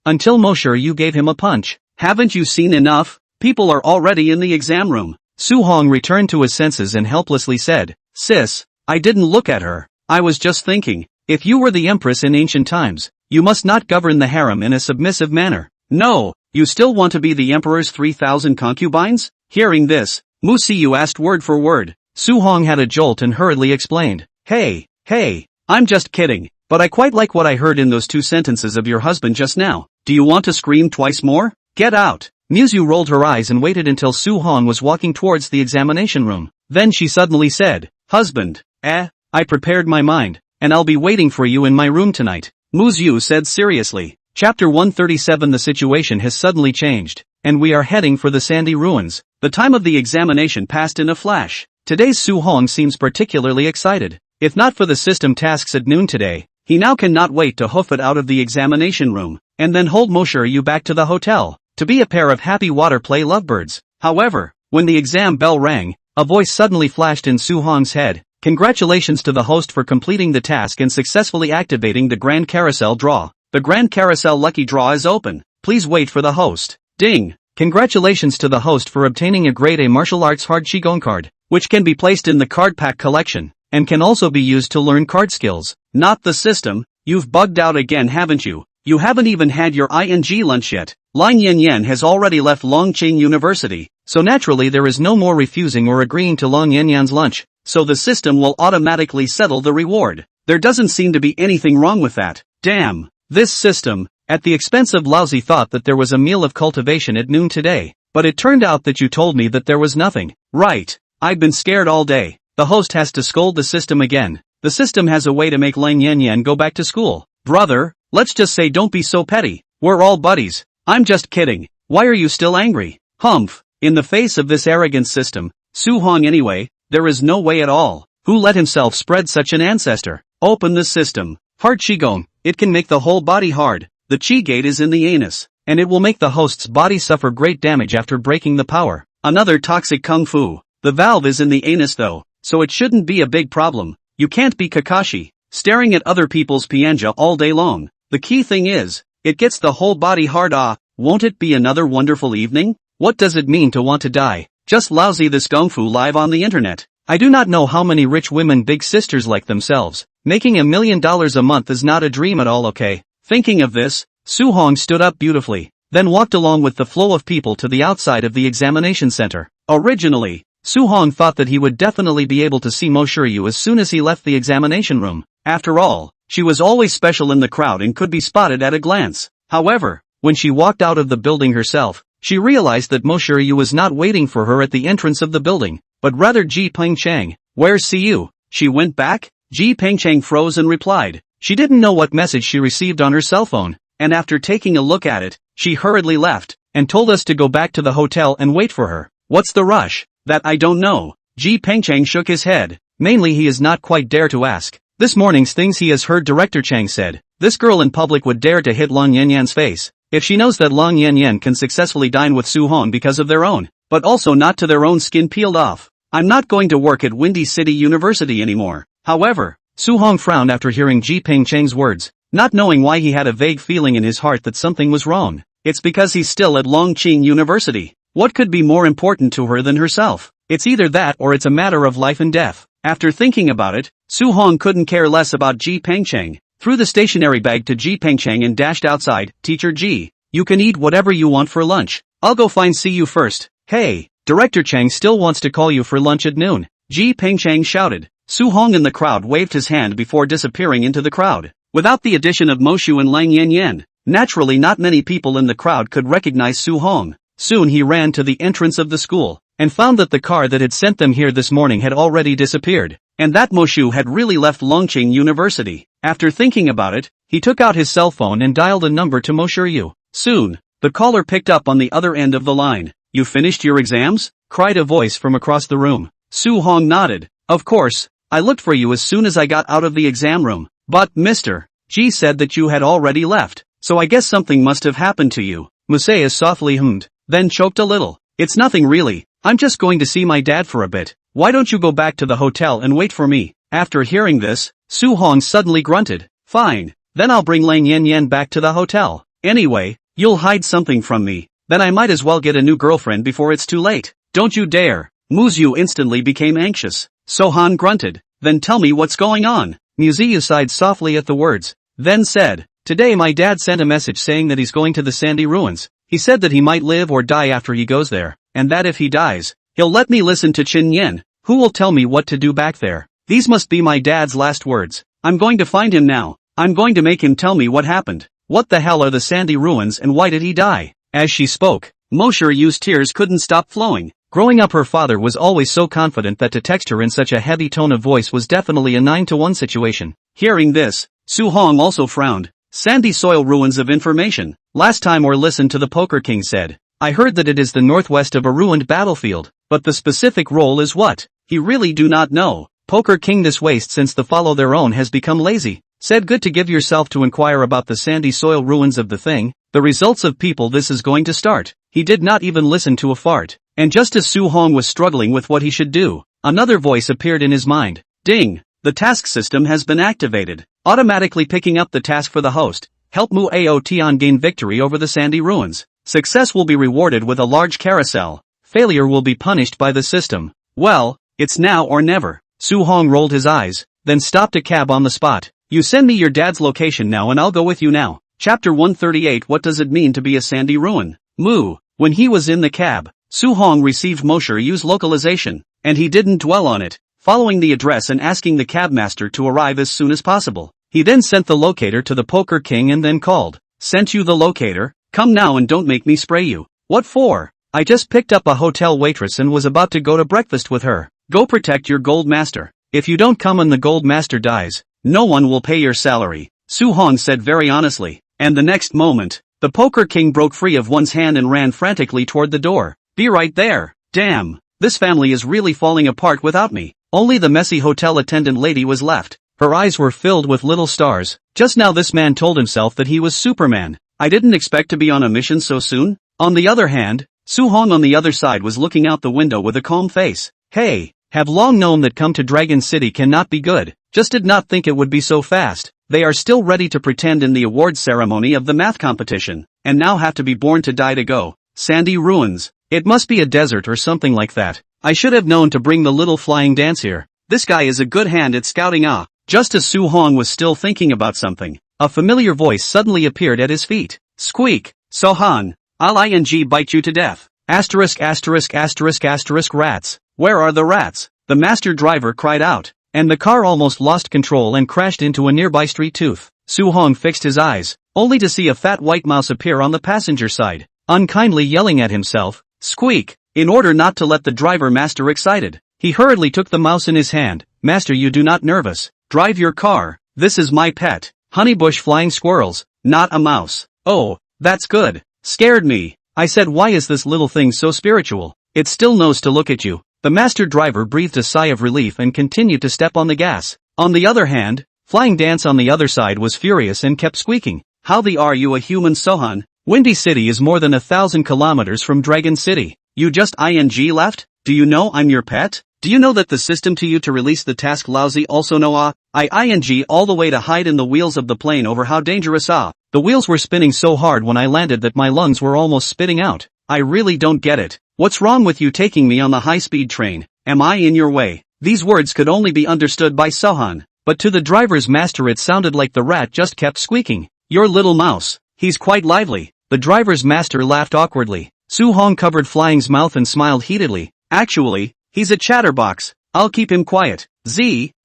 Until Yu gave him a punch. Haven't you seen enough? People are already in the exam room. Su-hong returned to his senses and helplessly said, "Sis, I didn't look at her. I was just thinking, if you were the empress in ancient times, you must not govern the harem in a submissive manner." "No, you still want to be the emperor's 3,000 concubines?" Hearing this, Muyu asked word for word. Su-hong had a jolt and hurriedly explained, Hey, I'm just kidding, but I quite like what I heard in those two sentences of your husband just now. Do you want to scream twice more? Get out." Muyu rolled her eyes and waited until Su-hong was walking towards the examination room. Then she suddenly said, "Husband, I prepared my mind, and I'll be waiting for you in my room tonight," Muyu said seriously. Chapter 137. The situation has suddenly changed, and we are heading for the sandy ruins. The time of the examination passed in a flash. Today's Su-hong seems particularly excited. If not for the system tasks at noon today, he now cannot wait to hoof it out of the examination room, and then hold Yu back to the hotel, to be a pair of happy water play lovebirds. However, when the exam bell rang, a voice suddenly flashed in Su-hong's head. Congratulations to the host for completing the task and successfully activating the Grand Carousel draw. The Grand Carousel lucky draw is open. Please wait for the host. Ding! Congratulations to the host for obtaining a grade A martial arts hard Qigong card, which can be placed in the card pack collection, and can also be used to learn card skills. Not the system. You've bugged out again, haven't you? You haven't even had your ING lunch yet. Lan Yanyan has already left Longqing University, so naturally there is no more refusing or agreeing to Lan Yanyan's lunch, so the system will automatically settle the reward. There doesn't seem to be anything wrong with that. Damn. This system, at the expense of lousy thought that there was a meal of cultivation at noon today, but it turned out that you told me that there was nothing. Right. I've been scared all day. The host has to scold the system again. The system has a way to make Lan Yanyan go back to school. Brother, let's just say don't be so petty. We're all buddies. I'm just kidding. Why are you still angry? Humph. In the face of this arrogant system, Su-hong anyway, there is no way at all. Who let himself spread such an ancestor? Open the system. Hard Qigong. It can make the whole body hard. The Qi gate is in the anus, and it will make the host's body suffer great damage after breaking the power. Another toxic kung fu. The valve is in the anus though, so it shouldn't be a big problem. You can't be Kakashi, staring at other people's pianja all day long. The key thing is, it gets the whole body hard. Won't it be another wonderful evening? What does it mean to want to die? Just lousy this kung fu live on the internet. I do not know how many rich women big sisters like themselves. Making $1 million a month is not a dream at all, okay? Thinking of this, Su-hong stood up beautifully, then walked along with the flow of people to the outside of the examination center. Originally, Su-hong thought that he would definitely be able to see Yu as soon as he left the examination room. After all, she was always special in the crowd and could be spotted at a glance. However, when she walked out of the building herself, she realized that Yu was not waiting for her at the entrance of the building, but rather Ji Pengchang. Where's Siyu? She went back? Ji Pengchang froze and replied. She didn't know what message she received on her cell phone, and after taking a look at it, she hurriedly left, and told us to go back to the hotel and wait for her. What's the rush? That I don't know. Ji Pengchang shook his head. Mainly he is not quite dare to ask. This morning's things he has heard Director Chang said. This girl in public would dare to hit Lan Yanyan's face, if she knows that Lan Yanyan can successfully dine with Su-hong because of their own, but also not to their own skin peeled off. I'm not going to work at Windy City University anymore. However, Su-hong frowned after hearing Ji Pengchang's words, not knowing why he had a vague feeling in his heart that something was wrong. It's because he's still at Longqing University. What could be more important to her than herself? It's either that or it's a matter of life and death. After thinking about it, Su-hong couldn't care less about Ji Pengchang, threw the stationery bag to Ji Pengchang and dashed outside. Teacher Ji, you can eat whatever you want for lunch. I'll go find Siyu first. Hey, Director Chang still wants to call you for lunch at noon. Ji Pengchang shouted. Su Hong in the crowd waved his hand before disappearing into the crowd. Without the addition of Moshu and Lang Yanyan, naturally not many people in the crowd could recognize Su Hong. Soon he ran to the entrance of the school, and found that the car that had sent them here this morning had already disappeared, and that Moshu had really left Longqing University. After thinking about it, he took out his cell phone and dialed a number to Moshu. Soon, the caller picked up on the other end of the line. You finished your exams? Cried a voice from across the room. Su Hong nodded. Of course, I looked for you as soon as I got out of the exam room. But, Mr. G said that you had already left, so I guess something must have happened to you. Musea softly hummed, then choked a little. It's nothing really, I'm just going to see my dad for a bit. Why don't you go back to the hotel and wait for me? After hearing this, Su Hong suddenly grunted. Fine, then I'll bring Lang Yanyan back to the hotel. Anyway, you'll hide something from me, then I might as well get a new girlfriend before it's too late. Don't you dare. Muyu instantly became anxious. Sohan grunted. Then tell me what's going on. Muyu sighed softly at the words, then said, today my dad sent a message saying that he's going to the Sandy Ruins. He said that he might live or die after he goes there, and that if he dies, he'll let me listen to Qin Yen, who will tell me what to do back there. These must be my dad's last words. I'm going to find him now. I'm going to make him tell me what happened. What the hell are the Sandy Ruins and why did he die? As she spoke, Mosher Yu's tears couldn't stop flowing. Growing up her father was always so confident that to text her in such a heavy tone of voice was definitely a 9-to-1 situation. Hearing this, Su Hong also frowned. Sandy soil ruins of information. Last time or listened to the Poker King said. I heard that it is the northwest of a ruined battlefield, but the specific role is what? He really do not know. Poker King this waste since the follow their own has become lazy. Said good to give yourself to inquire about the sandy soil ruins of the thing, the results of people this is going to start. He did not even listen to a fart. And just as Su Hong was struggling with what he should do, another voice appeared in his mind. Ding! The task system has been activated, automatically picking up the task for the host. Help Mu Ao Tian gain victory over the sandy ruins. Success will be rewarded with a large carousel. Failure will be punished by the system. Well, it's now or never. Su Hong rolled his eyes, then stopped a cab on the spot. You send me your dad's location now and I'll go with you now. Chapter 138. What does it mean to be a sandy ruin? Mu. When he was in the cab, Su Hong received Mosher Yu's localization, and he didn't dwell on it, following the address and asking the cabmaster to arrive as soon as possible. He then sent the locator to the Poker King and then called. Sent you the locator? Come now and don't make me spray you. What for? I just picked up a hotel waitress and was about to go to breakfast with her. Go protect your gold master. If you don't come and the gold master dies, no one will pay your salary, Su Hong said very honestly. And the next moment, the Poker King broke free of one's hand and ran frantically toward the door. Be right there. Damn, this family is really falling apart without me. Only the messy hotel attendant lady was left. Her eyes were filled with little stars. Just now this man told himself that he was Superman. I didn't expect to be on a mission so soon. On the other hand, Su Hong on the other side was looking out the window with a calm face. Hey, have long known that come to Dragon City cannot be good. Just did not think it would be so fast. They are still ready to pretend in the awards ceremony of the math competition, and now have to be born to die to go. Sandy ruins. It must be a desert or something like that. I should have known to bring the little flying dance here. This guy is a good hand at scouting. Just as Su Hong was still thinking about something, a familiar voice suddenly appeared at his feet. Squeak. Sohan. I'll ing bite you to death. Asterisk asterisk asterisk asterisk rats. Where are the rats? The master driver cried out, and the car almost lost control and crashed into a nearby street tooth. Su Hong fixed his eyes, only to see a fat white mouse appear on the passenger side, unkindly yelling at himself. Squeak. In order not to let the driver master excited, he hurriedly took the mouse in his hand. Master, you do not nervous. Drive your car. This is my pet. Honeybush flying squirrels, not a mouse. Oh, that's good. Scared me. I said why is this little thing so spiritual? It still knows to look at you. The master driver breathed a sigh of relief and continued to step on the gas. On the other hand, Flying Dance on the other side was furious and kept squeaking. How the are you a human Sohan? Windy City is more than 1,000 kilometers from Dragon City. You just ing left? Do you know I'm your pet? Do you know that the system to you to release the task lousy also know I ing all the way to hide in the wheels of the plane over how dangerous The wheels were spinning so hard when I landed that my lungs were almost spitting out. I really don't get it. What's wrong with you taking me on the high-speed train? Am I in your way? These words could only be understood by Sohan, but to the driver's master it sounded like the rat just kept squeaking. Your little mouse. He's quite lively. The driver's master laughed awkwardly. Su Hong covered Flying's mouth and smiled heatedly. Actually, he's a chatterbox. I'll keep him quiet.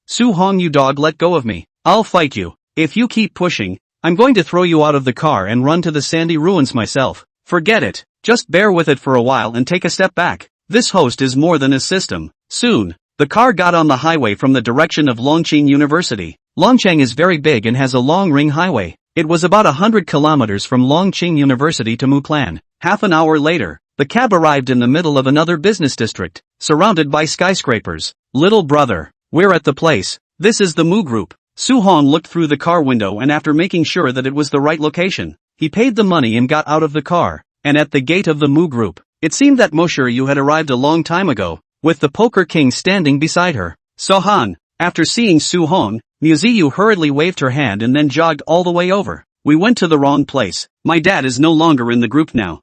Su Hong, you dog, let go of me. I'll fight you. If you keep pushing, I'm going to throw you out of the car and run to the sandy ruins myself. Forget it. Just bear with it for a while and take a step back. This host is more than a system. Soon, the car got on the highway from the direction of Longqing University. Longcheng is very big and has a long ring highway. It was about 100 kilometers from Longqing University to Muklan. Half an hour later, the cab arrived in the middle of another business district, surrounded by skyscrapers. Little brother, we're at the place. This is the Mu Group. Su Hong looked through the car window and after making sure that it was the right location, he paid the money and got out of the car. And at the gate of the Mu Group, it seemed that Mo Shiryu had arrived a long time ago, with the Poker King standing beside her. Sohan, after seeing Su Hong, Muyu hurriedly waved her hand and then jogged all the way over. We went to the wrong place. My dad is no longer in the group now.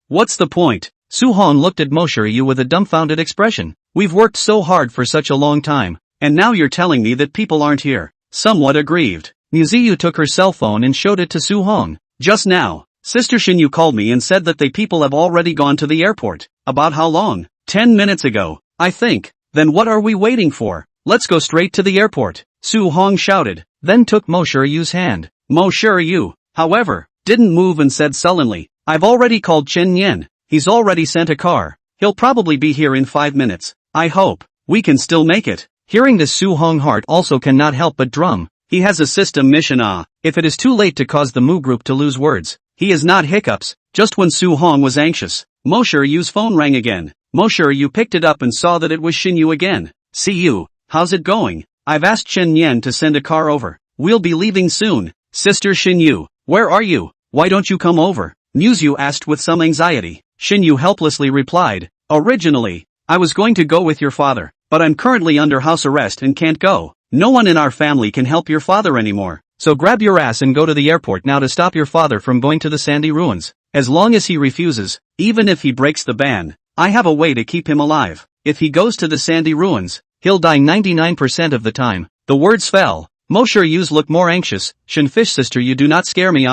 What's the point? Su Hong looked at Mo Shiryu with a dumbfounded expression. We've worked so hard for such a long time, and now you're telling me that people aren't here. Somewhat aggrieved, Muyu took her cell phone and showed it to Su Hong. Just now, Sister Xinyu called me and said that they people have already gone to the airport. About how long? 10 minutes ago, I think. Then what are we waiting for? Let's go straight to the airport, Su Hong shouted, then took Mo Shiryu's hand. Mo Shiryu, however, didn't move and said sullenly, I've already called Chen Yen. He's already sent a car. He'll probably be here in 5 minutes. I hope we can still make it. Hearing this, Su Hong heart also cannot help but drum. He has a system mission. If it is too late to cause the Mu Group to lose words, he is not hiccups. Just when Su Hong was anxious, Mo Shiryu's phone rang again. Mo Shiryu picked it up and saw that it was Xinyu again. See you. How's it going? I've asked Chen Yen to send a car over. We'll be leaving soon. Sister Xinyu, where are you? Why don't you come over? Muyu asked with some anxiety. Xinyu helplessly replied, originally, I was going to go with your father, but I'm currently under house arrest and can't go. No one in our family can help your father anymore. So grab your ass and go to the airport now to stop your father from going to the sandy ruins. As long as he refuses, even if he breaks the ban, I have a way to keep him alive. If he goes to the sandy ruins, he'll die 99% of the time. The words fell. Mo Shiryu's looked more anxious. Shinfish sister, you do not scare me.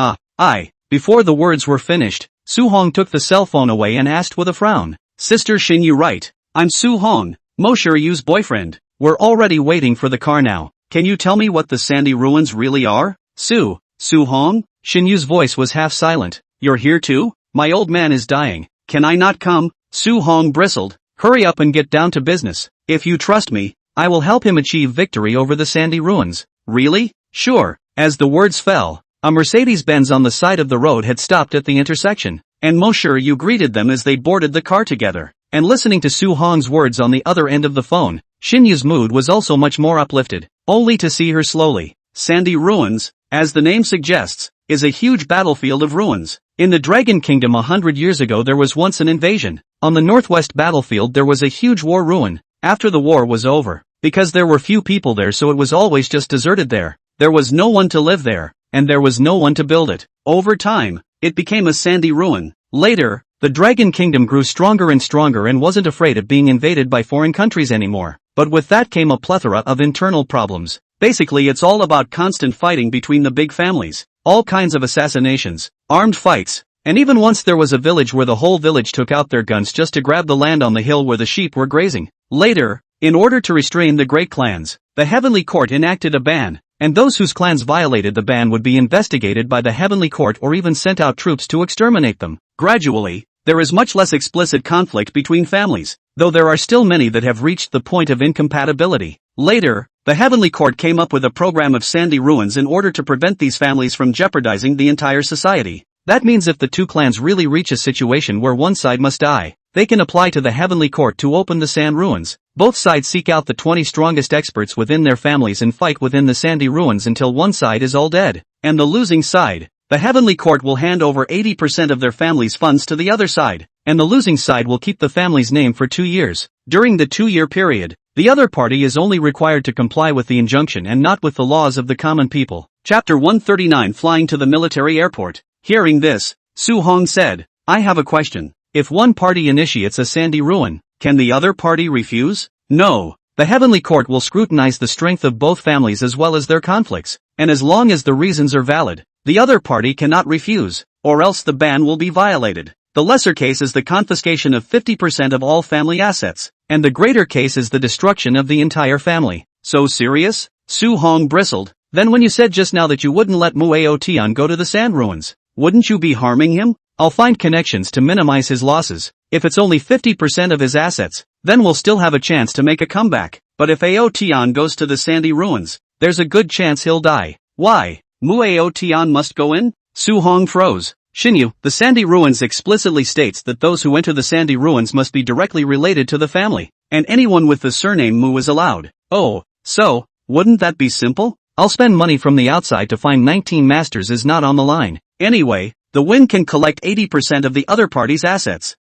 Before the words were finished, Su Hong took the cell phone away and asked with a frown. Sister Xinyu, right? I'm Su Hong, Mo Shiryu's boyfriend. We're already waiting for the car now. Can you tell me what the sandy ruins really are? Su Hong? Xinyu's voice was half silent. You're here too? My old man is dying. Can I not come? Su Hong bristled. Hurry up and get down to business. If you trust me, I will help him achieve victory over the sandy ruins. Really? Sure. As the words fell, a Mercedes-Benz on the side of the road had stopped at the intersection, and Mo Shiryu greeted them as they boarded the car together. And listening to Su Hong's words on the other end of the phone, Xinyu's mood was also much more uplifted, only to see her slowly. Sandy Ruins, as the name suggests, is a huge battlefield of ruins. In the Dragon Kingdom 100 years ago there was once an invasion. On the northwest battlefield there was a huge war ruin. After the war was over, because there were few people there, so it was always just deserted there. There was no one to live there, and there was no one to build it. Over time, it became a sandy ruin. Later, the Dragon Kingdom grew stronger and stronger and wasn't afraid of being invaded by foreign countries anymore. But with that came a plethora of internal problems. Basically it's all about constant fighting between the big families, all kinds of assassinations, armed fights, and even once there was a village where the whole village took out their guns just to grab the land on the hill where the sheep were grazing. Later, in order to restrain the great clans, the Heavenly Court enacted a ban, and those whose clans violated the ban would be investigated by the Heavenly Court or even sent out troops to exterminate them. Gradually, there is much less explicit conflict between families, though there are still many that have reached the point of incompatibility. Later, the Heavenly Court came up with a program of sandy ruins in order to prevent these families from jeopardizing the entire society. That means if the two clans really reach a situation where one side must die, they can apply to the Heavenly Court to open the sand ruins. Both sides seek out the 20 strongest experts within their families and fight within the sandy ruins until one side is all dead. And the losing side, the Heavenly Court will hand over 80% of their family's funds to the other side, and the losing side will keep the family's name for 2 years. During the 2-year period, the other party is only required to comply with the injunction and not with the laws of the common people. Chapter 139, Flying to the Military Airport. Hearing this, Su Hong said, I have a question. If one party initiates a sandy ruin, can the other party refuse? No. The Heavenly Court will scrutinize the strength of both families as well as their conflicts, and as long as the reasons are valid, the other party cannot refuse, or else the ban will be violated. The lesser case is the confiscation of 50% of all family assets, and the greater case is the destruction of the entire family. So serious? Su Hong bristled. Then when you said just now that you wouldn't let Muyu Tian go to the sand ruins, wouldn't you be harming him? I'll find connections to minimize his losses. If it's only 50% of his assets, then we'll still have a chance to make a comeback. But if Ao Tian goes to the sandy ruins, there's a good chance he'll die. Why? Muyu Tian must go in? Su Hong froze. Xinyu, the sandy ruins explicitly states that those who enter the sandy ruins must be directly related to the family, and anyone with the surname Mu is allowed. Oh, so, wouldn't that be simple? I'll spend money from the outside to find 19 masters is not on the line. Anyway, the win can collect 80% of the other party's assets.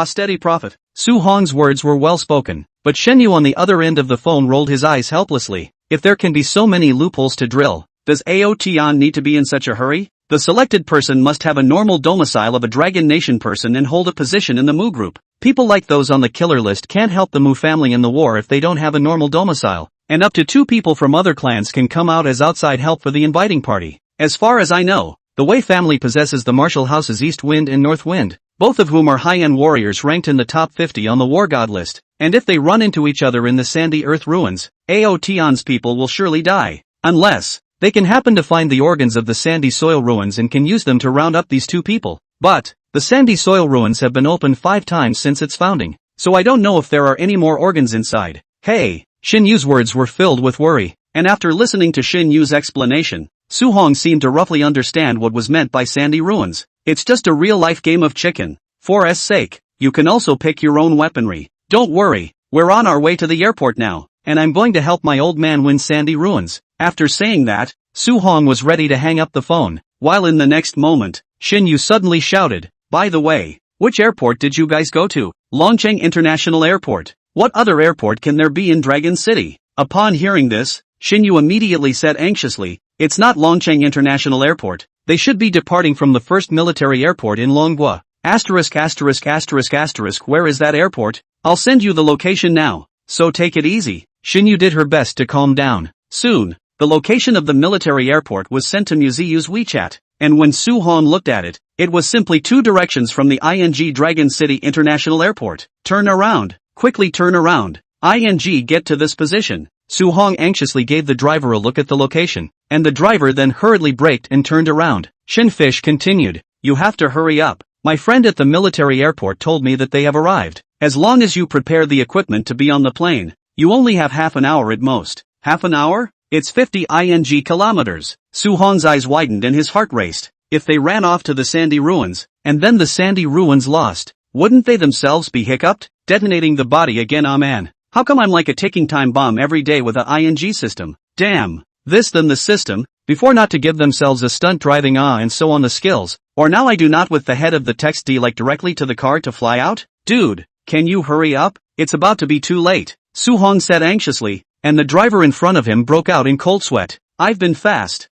Steady profit. Su Hong's words were well spoken, but Xinyu on the other end of the phone rolled his eyes helplessly. If there can be so many loopholes to drill, does Ao Tian need to be in such a hurry? The selected person must have a normal domicile of a Dragon Nation person and hold a position in the Mu group. People like those on the killer list can't help the Mu family in the war if they don't have a normal domicile, and up to 2 people from other clans can come out as outside help for the inviting party. As far as I know, the Wei family possesses the martial houses East Wind and North Wind, both of whom are high-end warriors ranked in the top 50 on the war god list, and if they run into each other in the sandy earth ruins, Ao Tian's people will surely die. Unless they can happen to find the organs of the sandy soil ruins and can use them to round up these 2 people. But the sandy soil ruins have been opened 5 times since its founding, so I don't know if there are any more organs inside. Hey, Xin Yu's words were filled with worry, and after listening to Xin Yu's explanation, Su Hong seemed to roughly understand what was meant by sandy ruins. It's just a real-life game of chicken. For S sake, you can also pick your own weaponry. Don't worry, we're on our way to the airport now, and I'm going to help my old man win sandy ruins. After saying that, Su Hong was ready to hang up the phone, while in the next moment, Xin Yu suddenly shouted, "By the way, which airport did you guys go to?" "Longcheng International Airport." "What other airport can there be in Dragon City?" Upon hearing this, Xin Yu immediately said anxiously, "It's not Longcheng International Airport. They should be departing from the first military airport in Longhua. Where is that airport? I'll send you the location now, so take it easy." Xin Yu did her best to calm down. Soon, the location of the military airport was sent to Muziyu's WeChat, and when Su Hong looked at it, it was simply 2 directions from the ING Dragon City International Airport. "Turn around, quickly turn around. ING get to this position." Su Hong anxiously gave the driver a look at the location, and the driver then hurriedly braked and turned around. Shinfish continued, "You have to hurry up. My friend at the military airport told me that they have arrived. As long as you prepare the equipment to be on the plane, you only have half an hour at most." "Half an hour? It's 50 ING kilometers." Su Hong's eyes widened and his heart raced. If they ran off to the sandy ruins, and then the sandy ruins lost, wouldn't they themselves be hiccuped, detonating the body again? "Ah man, how come I'm like a ticking time bomb every day with a ING system? Damn, this then the system, before not to give themselves a stunt driving and so on the skills, or now I do not with the head of the text D like directly to the car to fly out? Dude, can you hurry up? It's about to be too late," Su Hong said anxiously, and the driver in front of him broke out in cold sweat. I've been fast.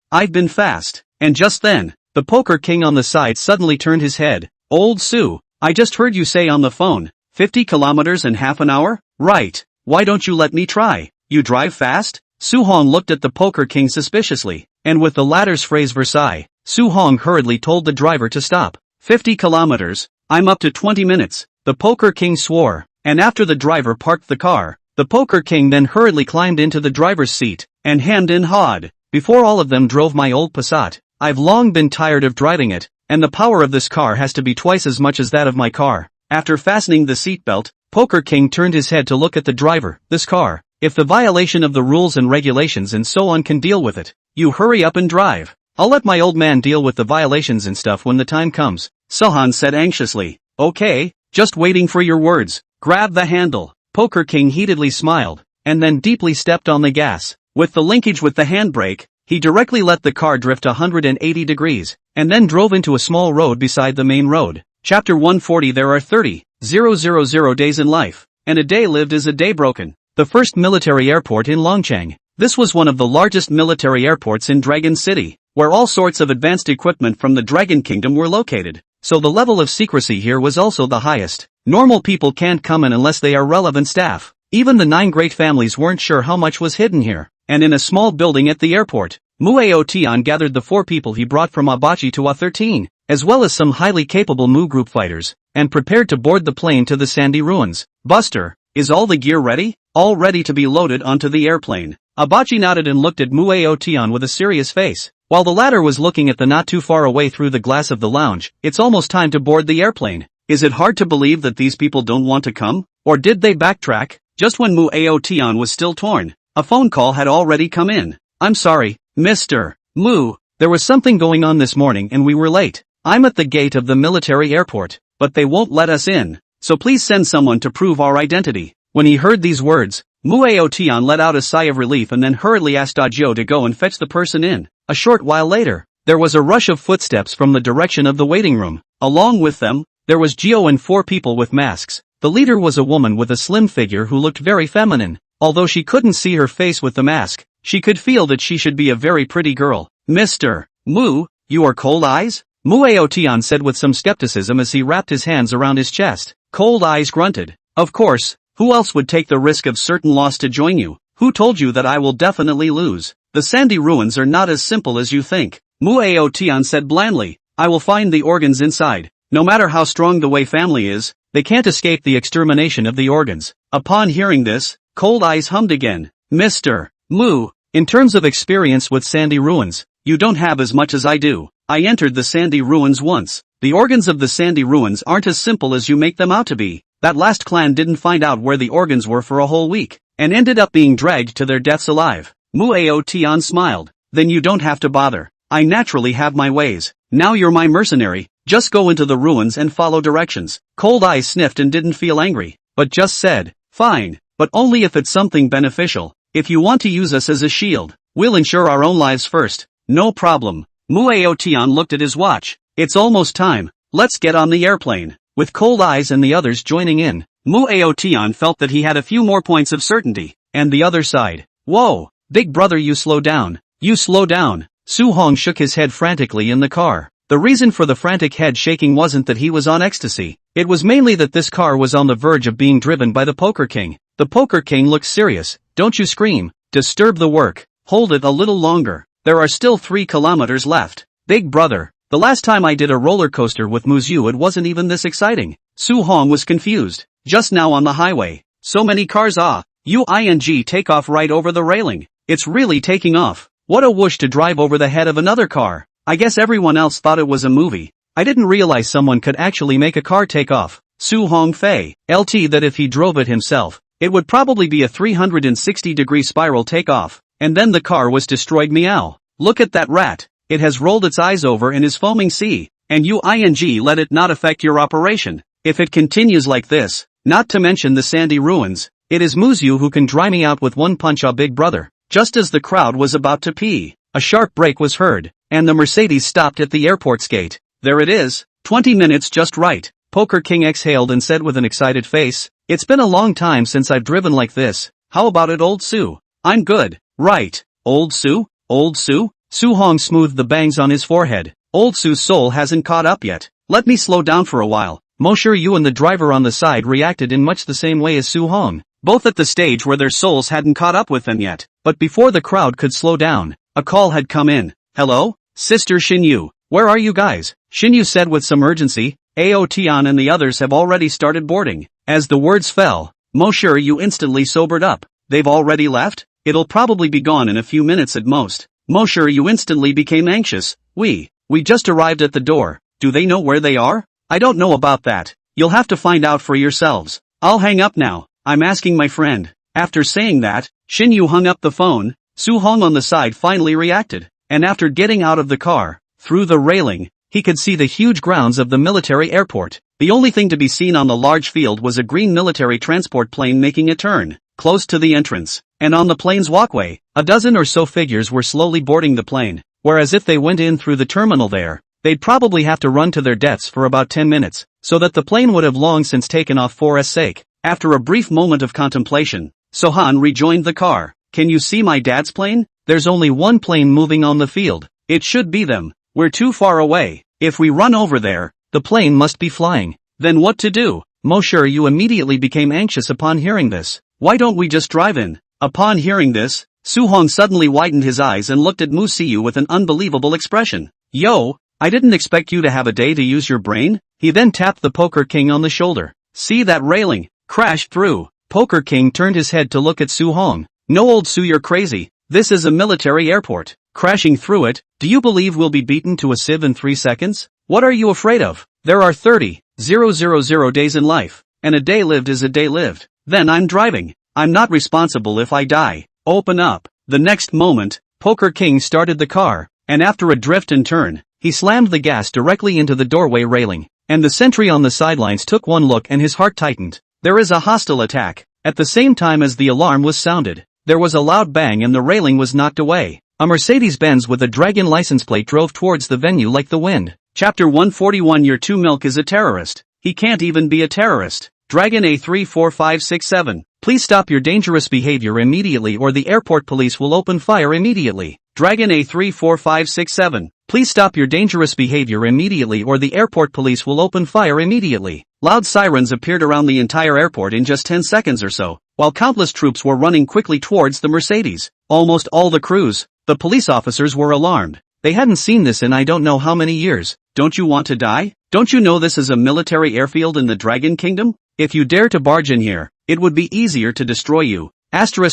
And just then, the poker king on the side suddenly turned his head. "Old Su, I just heard you say on the phone, 50 kilometers in half an hour? Right, why don't you let me try? You drive fast?" Su Hong looked at the poker king suspiciously, and with the latter's phrase Versailles, Su Hong hurriedly told the driver to stop. 50 kilometers, I'm up to 20 minutes, the poker king swore, and after the driver parked the car, the poker king then hurriedly climbed into the driver's seat, and hemmed and hawed. "Before all of them drove my old Passat. I've long been tired of driving it, and the power of this car has to be twice as much as that of my car." After fastening the seatbelt, Poker King turned his head to look at the driver. "This car, if the violation of the rules and regulations and so on can deal with it, you hurry up and drive. I'll let my old man deal with the violations and stuff when the time comes," Sohan said anxiously. "Okay, just waiting for your words. Grab the handle." Poker King heatedly smiled, and then deeply stepped on the gas. With the linkage with the handbrake, he directly let the car drift 180 degrees, and then drove into a small road beside the main road. Chapter 140. There are 30,000 days in life, and a day lived is a day broken. The first military airport in Longcheng. This was one of the largest military airports in Dragon City, where all sorts of advanced equipment from the Dragon Kingdom were located, so the level of secrecy here was also the highest. Normal people can't come in unless they are relevant staff. Even the 9 great families weren't sure how much was hidden here. And in a small building at the airport, Muyu Tian gathered the 4 people he brought from Abachi to A13. as well as some highly capable Mu group fighters, and prepared to board the plane to the sandy ruins. Buster, is all the gear ready? All ready to be loaded onto the airplane. Abachi nodded and looked at Muyu with a serious face. While the latter was looking at the not too far away through the glass of the lounge, it's almost time to board the airplane. Is it hard to believe that these people don't want to come? Or did they backtrack? Just when Muyu was still torn, a phone call had already come in. I'm sorry, Mr. Mu, there was something going on this morning and we were late. I'm at the gate of the military airport, but they won't let us in, so please send someone to prove our identity. When he heard these words, Muyu let out a sigh of relief and then hurriedly asked Dajio to go and fetch the person in. A short while later, there was a rush of footsteps from the direction of the waiting room. Along with them, there was Gio and 4 people with masks. The leader was a woman with a slim figure who looked very feminine. Although she couldn't see her face with the mask, she could feel that she should be a very pretty girl. Mr. Mu, you are Cold Eyes? Muyu said with some skepticism as he wrapped his hands around his chest. Cold Eyes grunted. Of course, who else would take the risk of certain loss to join you? Who told you that I will definitely lose? The sandy ruins are not as simple as you think. Muyu said blandly. I will find the organs inside. No matter how strong the Wei family is, they can't escape the extermination of the organs. Upon hearing this, Cold Eyes hummed again. Mr. Mu, in terms of experience with sandy ruins, you don't have as much as I do. I entered the sandy ruins once. The organs of the sandy ruins aren't as simple as you make them out to be. That last clan didn't find out where the organs were for a whole week, and ended up being dragged to their deaths alive. Muyu smiled. Then you don't have to bother. I naturally have my ways. Now you're my mercenary. Just go into the ruins and follow directions. Cold Eyes sniffed and didn't feel angry, but just said, fine, but only if it's something beneficial. If you want to use us as a shield, we'll ensure our own lives first. No problem. Muyu looked at his watch. It's almost time. Let's get on the airplane. With Cold Eyes and the others joining in, Muyu felt that he had a few more points of certainty. And the other side. Whoa, big brother, you slow down. You slow down. Su-hong shook his head frantically in the car. The reason for the frantic head shaking wasn't that he was on ecstasy. It was mainly that this car was on the verge of being driven by the Poker King. The Poker King looked serious. Don't you scream. Disturb the work. Hold it a little longer. There are still 3 kilometers left. Big brother, the last time I did a roller coaster with Muyu it wasn't even this exciting. Su-hong was confused. Just now on the highway. So many cars take off right over the railing. It's really taking off. What a whoosh to drive over the head of another car. I guess everyone else thought it was a movie. I didn't realize someone could actually make a car take off. Su-hong Fei, LT that if he drove it himself, it would probably be a 360-degree spiral takeoff, and then the car was destroyed. Meow. Look at that rat. It has rolled its eyes over and is foaming. See, and let it not affect your operation. If it continues like this, not to mention the sandy ruins, it is Muyu who can dry me out with one punch. Big brother. Just as the crowd was about to pee, a sharp brake was heard, and the Mercedes stopped at the airport's gate. There it is, 20 minutes just right. Poker King exhaled and said with an excited face, it's been a long time since I've driven like this. How about it, old Su? I'm good. Right. Old Su? Old Su? Su-hong smoothed the bangs on his forehead. Old Su's soul hasn't caught up yet. Let me slow down for a while. Yu and the driver on the side reacted in much the same way as Su-hong, both at the stage where their souls hadn't caught up with them yet. But before the crowd could slow down, a call had come in. Hello? Sister Xinyu, where are you guys? Xinyu said with some urgency. Aotian and the others have already started boarding. As the words fell, Yu instantly sobered up. They've already left? It'll probably be gone in a few minutes at most. Yu instantly became anxious. We just arrived at the door. Do they know where they are? I don't know about that. You'll have to find out for yourselves. I'll hang up now. I'm asking my friend. After saying that, Xinyu hung up the phone. Su-hong on the side finally reacted, and after getting out of the car, through the railing, he could see the huge grounds of the military airport. The only thing to be seen on the large field was a green military transport plane making a turn, close to the entrance, and on the plane's walkway, a dozen or so figures were slowly boarding the plane, whereas if they went in through the terminal there, they'd probably have to run to their deaths for about 10 minutes, so that the plane would have long since taken off for s sake. After a brief moment of contemplation, Sohan rejoined the car. Can you see my dad's plane? There's only one plane moving on the field. It should be them. We're too far away. If we run over there, the plane must be flying. Then what to do? Yu immediately became anxious upon hearing this. Why don't we just drive in? Upon hearing this, Su-hong suddenly widened his eyes and looked at Muyu with an unbelievable expression. Yo, I didn't expect you to have a day to use your brain." He then tapped the Poker King on the shoulder. "See that railing? Crashed through." Poker King turned his head to look at Su Hong. "No, old Su, you're crazy. This is a military airport. Crashing through it? Do you believe we'll be beaten to a sieve in 3 seconds? What are you afraid of? There are 30,000 days in life, and a day lived is a day lived. Then I'm driving. I'm not responsible if I die. Open up." The next moment, Poker King started the car, and after a drift and turn, he slammed the gas directly into the doorway railing, and the sentry on the sidelines took one look and his heart tightened. There is a hostile attack. At the same time as the alarm was sounded, there was a loud bang and the railing was knocked away. A Mercedes-Benz with a dragon license plate drove towards the venue like the wind. Chapter 141. Your 2 Milk is a terrorist. He can't even be a terrorist. Dragon A34567. Please stop your dangerous behavior immediately or the airport police will open fire immediately. Dragon A34567. Please stop your dangerous behavior immediately or the airport police will open fire immediately. Loud sirens appeared around the entire airport in just 10 seconds or so, while countless troops were running quickly towards the Mercedes. Almost all the crews, the police officers were alarmed. They hadn't seen this in I don't know how many years. Don't you want to die? Don't you know this is a military airfield in the Dragon Kingdom? If you dare to barge in here, it would be easier to destroy you. I saw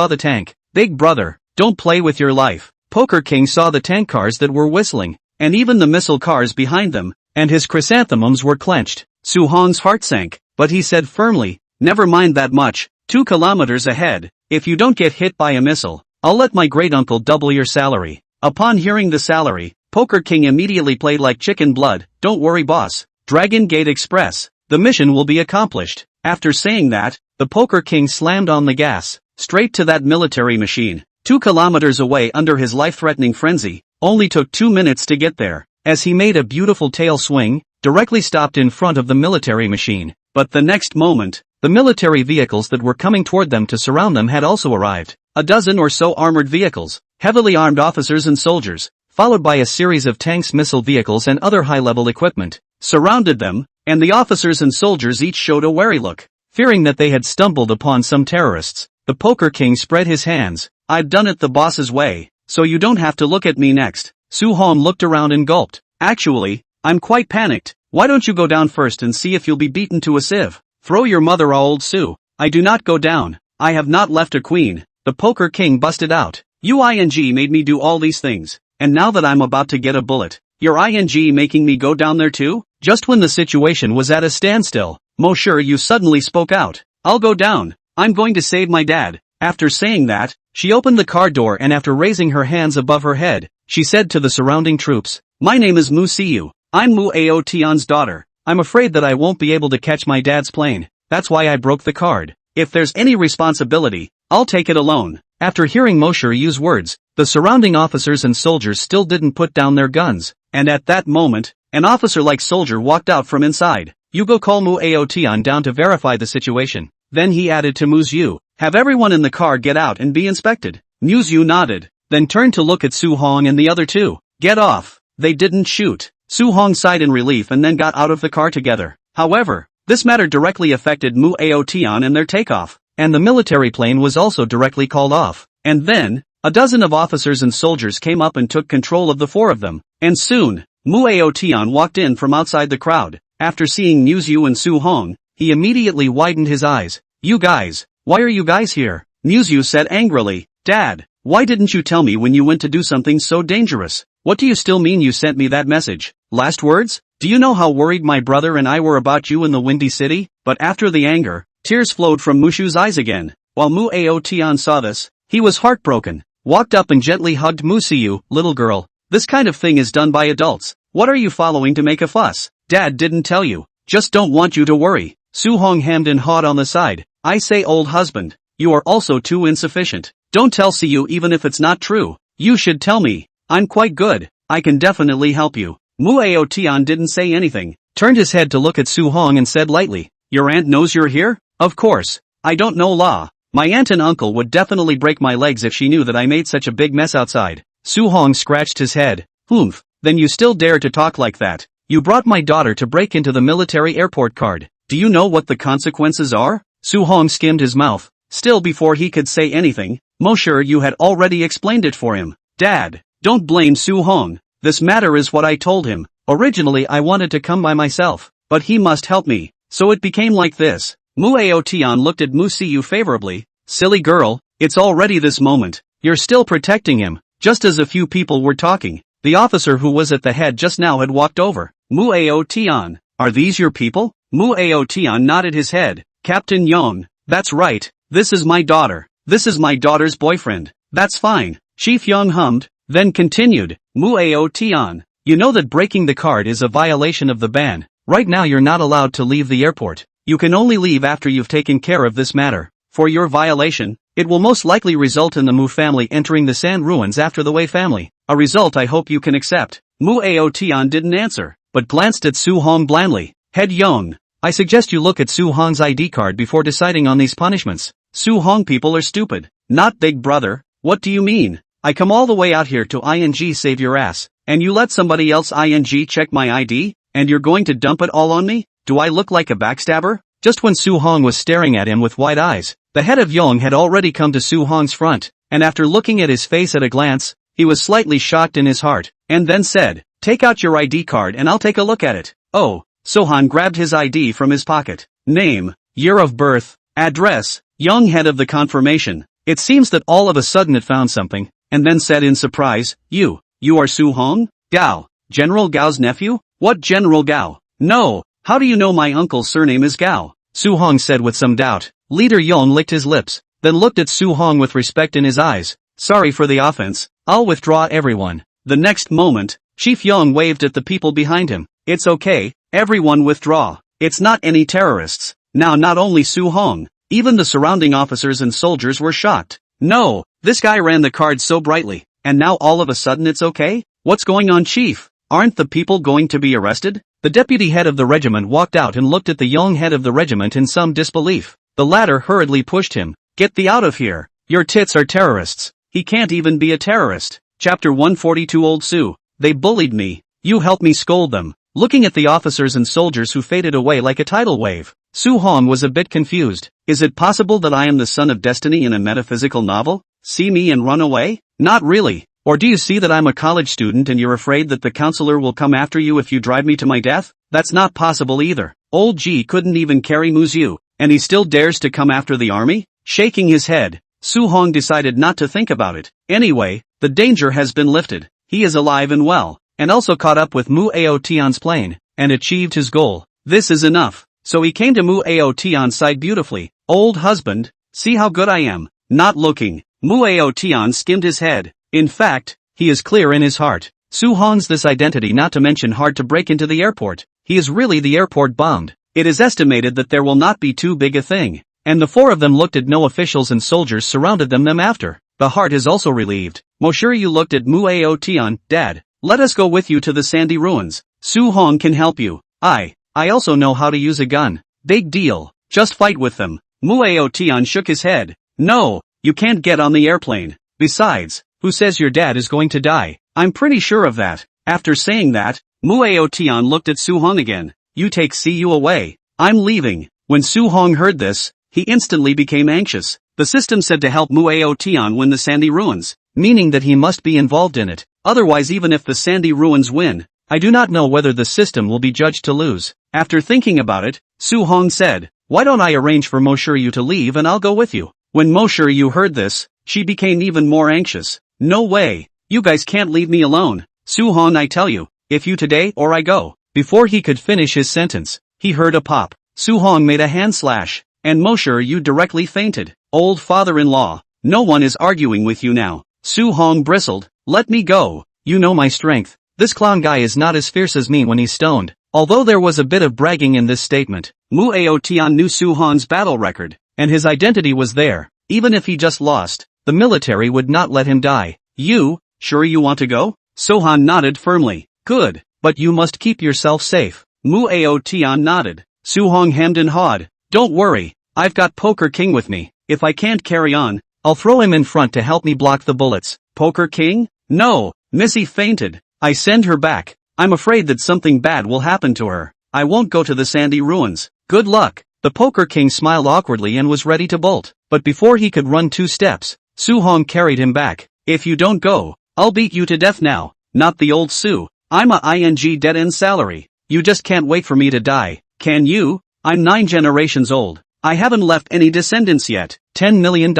the tank. Big brother, don't play with your life. Poker King saw the tank cars that were whistling, and even the missile cars behind them, and his chrysanthemums were clenched. Su Hong's heart sank, but he said firmly, "Never mind that much. 2 kilometers ahead. If you don't get hit by a missile, I'll let my great-uncle double your salary." Upon hearing the salary, Poker King immediately played like chicken blood. "Don't worry, boss. Dragon Gate Express. The mission will be accomplished." After saying that, the Poker King slammed on the gas, straight to that military machine. 2 kilometers away under his life-threatening frenzy, only took 2 minutes to get there, as he made a beautiful tail swing, directly stopped in front of the military machine. But the next moment, the military vehicles that were coming toward them to surround them had also arrived. A dozen or so armored vehicles, heavily armed officers and soldiers, followed by a series of tanks, missile vehicles and other high-level equipment, surrounded them, and the officers and soldiers each showed a wary look, fearing that they had stumbled upon some terrorists. The Poker King spread his hands. "I've done it the boss's way, so you don't have to look at me next." Su Hong looked around and gulped. "Actually, I'm quite panicked. Why don't you go down first and see if you'll be beaten to a sieve?" "Throw your mother, old Su. I do not go down. I have not left a queen." The Poker King busted out. "You ing made me do all these things, and now that I'm about to get a bullet, you're ing making me go down there too?" Just when the situation was at a standstill, Muyu suddenly spoke out. "I'll go down. I'm going to save my dad." After saying that, she opened the car door and after raising her hands above her head, she said to the surrounding troops, "My name is Muyu. I'm Muyu Tian's daughter. I'm afraid that I won't be able to catch my dad's plane. That's why I broke the card. If there's any responsibility, I'll take it alone." After hearing Mushuyu's words, the surrounding officers and soldiers still didn't put down their guns, and at that moment, an officer-like soldier walked out from inside. "You go call Muyu Tian down to verify the situation." Then he added to Muyu, "Have everyone in the car get out and be inspected." Muyu nodded, then turned to look at Su Hong and the other two. "Get off." They didn't shoot. Su Hong sighed in relief and then got out of the car together. However, this matter directly affected Muyu Tian and their takeoff, and the military plane was also directly called off. And then, a dozen of officers and soldiers came up and took control of the 4 of them, and soon, Muyu Tian walked in from outside the crowd. After seeing Muyu and Su Hong, he immediately widened his eyes. "You guys, why are you guys here?" Muyu said angrily. "Dad, why didn't you tell me when you went to do something so dangerous? What do you still mean you sent me that message? Last words? Do you know how worried my brother and I were about you in the Windy City?" But after the anger, tears flowed from Mushuyu's eyes again. While Muyu Tian saw this, he was heartbroken, walked up and gently hugged Muyu. "Little girl, this kind of thing is done by adults. What are you following to make a fuss? Dad didn't tell you. Just don't want you to worry." Su Hong hemmed and hawed on the side. "I say, old husband, you are also too insufficient. Don't tell Siyu even if it's not true. You should tell me. I'm quite good. I can definitely help you." Muyu Tian didn't say anything, turned his head to look at Su Hong and said lightly, "Your aunt knows you're here?" "Of course. I don't know law. My aunt and uncle would definitely break my legs if she knew that I made such a big mess outside." Su Hong scratched his head. "Humph, then you still dare to talk like that? You brought my daughter to break into the military airport card. Do you know what the consequences are?" Su Hong skimmed his mouth. Still, before he could say anything, Muyu had already explained it for him. "Dad, don't blame Su Hong. this matter is what I told him. Originally I wanted to come by myself, but he must help me, so it became like this. Muyu looked at Muyu favorably. Silly girl, it's already this moment. You're still protecting him. Just as a few people were talking, the officer who was at the head just now had walked over. Muyu, are these your people? Muyu nodded his head. Captain Yong, that's right, this is my daughter. This is my daughter's boyfriend. That's fine. Chief Yong hummed, then continued. Muyu, you know that breaking the card is a violation of the ban. Right now you're not allowed to leave the airport. You can only leave after you've taken care of this matter. For your violation, it will most likely result in the Mu family entering the sand ruins after the Wei family, a result I hope you can accept. Muyu didn't answer, but glanced at Su Hong blandly. Head Yong, I suggest you look at Su Hong's ID card before deciding on these punishments. Su Hong people are stupid. Not big brother, what do you mean? I come all the way out here to ing save your ass, and you let somebody else ing check my ID, and you're going to dump it all on me? Do I look like a backstabber? Just when Su Hong was staring at him with wide eyes, the head of Yong had already come to Su Hong's front, and after looking at his face at a glance, he was slightly shocked in his heart, and then said, take out your ID card and I'll take a look at it. Oh, Sohan grabbed his ID from his pocket. Name, year of birth, address, Yong head of the confirmation. It seems that all of a sudden it found something, and then said in surprise, you are Su Hong? Gao, General Gao's nephew? What General Gao? No, how do you know my uncle's surname is Gao? Su Hong said with some doubt. Leader Yong licked his lips, then looked at Su Hong with respect in his eyes. Sorry for the offense, I'll withdraw everyone. The next moment, Chief Yong waved at the people behind him. It's okay, everyone withdraw. It's not any terrorists. Now not only Su Hong, even the surrounding officers and soldiers were shocked. No, this guy ran the cards so brightly, and now all of a sudden it's okay? What's going on, Chief? Aren't the people going to be arrested? The deputy head of the regiment walked out and looked at the young head of the regiment in some disbelief. The latter hurriedly pushed him. Get thee out of here. Your tits are terrorists. He can't even be a terrorist. Chapter 142 Old Su. They bullied me. You helped me scold them. Looking at the officers and soldiers who faded away like a tidal wave, Su Hong was a bit confused. Is it possible that I am the son of destiny in a metaphysical novel? See me and run away? Not really. Or do you see that I'm a college student and you're afraid that the counselor will come after you if you drive me to my death? That's not possible either. Old G couldn't even carry Muyu, and he still dares to come after the army? Shaking his head, Su Hong decided not to think about it. Anyway, the danger has been lifted. He is alive and well, and also caught up with Muyu plane, and achieved his goal. This is enough. So he came to Muyu side beautifully. Old husband, see how good I am. Not looking. Muyu skimmed his head. In fact, he is clear in his heart. Su Hong's this identity not to mention hard to break into the airport. He is really the airport bombed. It is estimated that there will not be too big a thing. And the four of them looked at no officials and soldiers surrounded them after. The heart is also relieved. Moshiryu looked at Muyu. Dad, let us go with you to the sandy ruins. Su Hong can help you. I also know how to use a gun. Big deal. Just fight with them. Muyu shook his head. No, you can't get on the airplane. Besides, who says your dad is going to die? I'm pretty sure of that. After saying that, Muyu looked at Su Hong again. You take Cu away. I'm leaving. When Su Hong heard this, he instantly became anxious. The system said to help Muyu win the sandy ruins, meaning that he must be involved in it. Otherwise, even if the sandy ruins win, I do not know whether the system will be judged to lose. After thinking about it, Su Hong said, why don't I arrange for Moshiryu to leave and I'll go with you? When Moshiryu heard this, she became even more anxious. No way. You guys can't leave me alone. Su Hong, I tell you, if you today or I go. Before he could finish his sentence, he heard a pop. Su Hong made a hand slash, and Moshiryu directly fainted. Old father-in-law, no one is arguing with you now. Su Hong bristled. Let me go. You know my strength. This clown guy is not as fierce as me when he's stoned. Although there was a bit of bragging in this statement, Muyu knew Su Hong's battle record, and his identity was there. Even if he just lost, the military would not let him die. You, sure you want to go? Sohan nodded firmly. Good, but you must keep yourself safe. Muyu nodded. Su Hong hemmed and hawed. Don't worry, I've got Poker King with me. If I can't carry on, I'll throw him in front to help me block the bullets. Poker King? No, Missy fainted. I send her back. I'm afraid that something bad will happen to her. I won't go to the sandy ruins. Good luck. The Poker King smiled awkwardly and was ready to bolt. But before he could run 2 steps, Su Hong carried him back. If you don't go, I'll beat you to death now. not the old Sue. I'm a ing dead end salary. You just can't wait for me to die, can you? I'm 9 generations old. I haven't left any descendants yet. $10 million.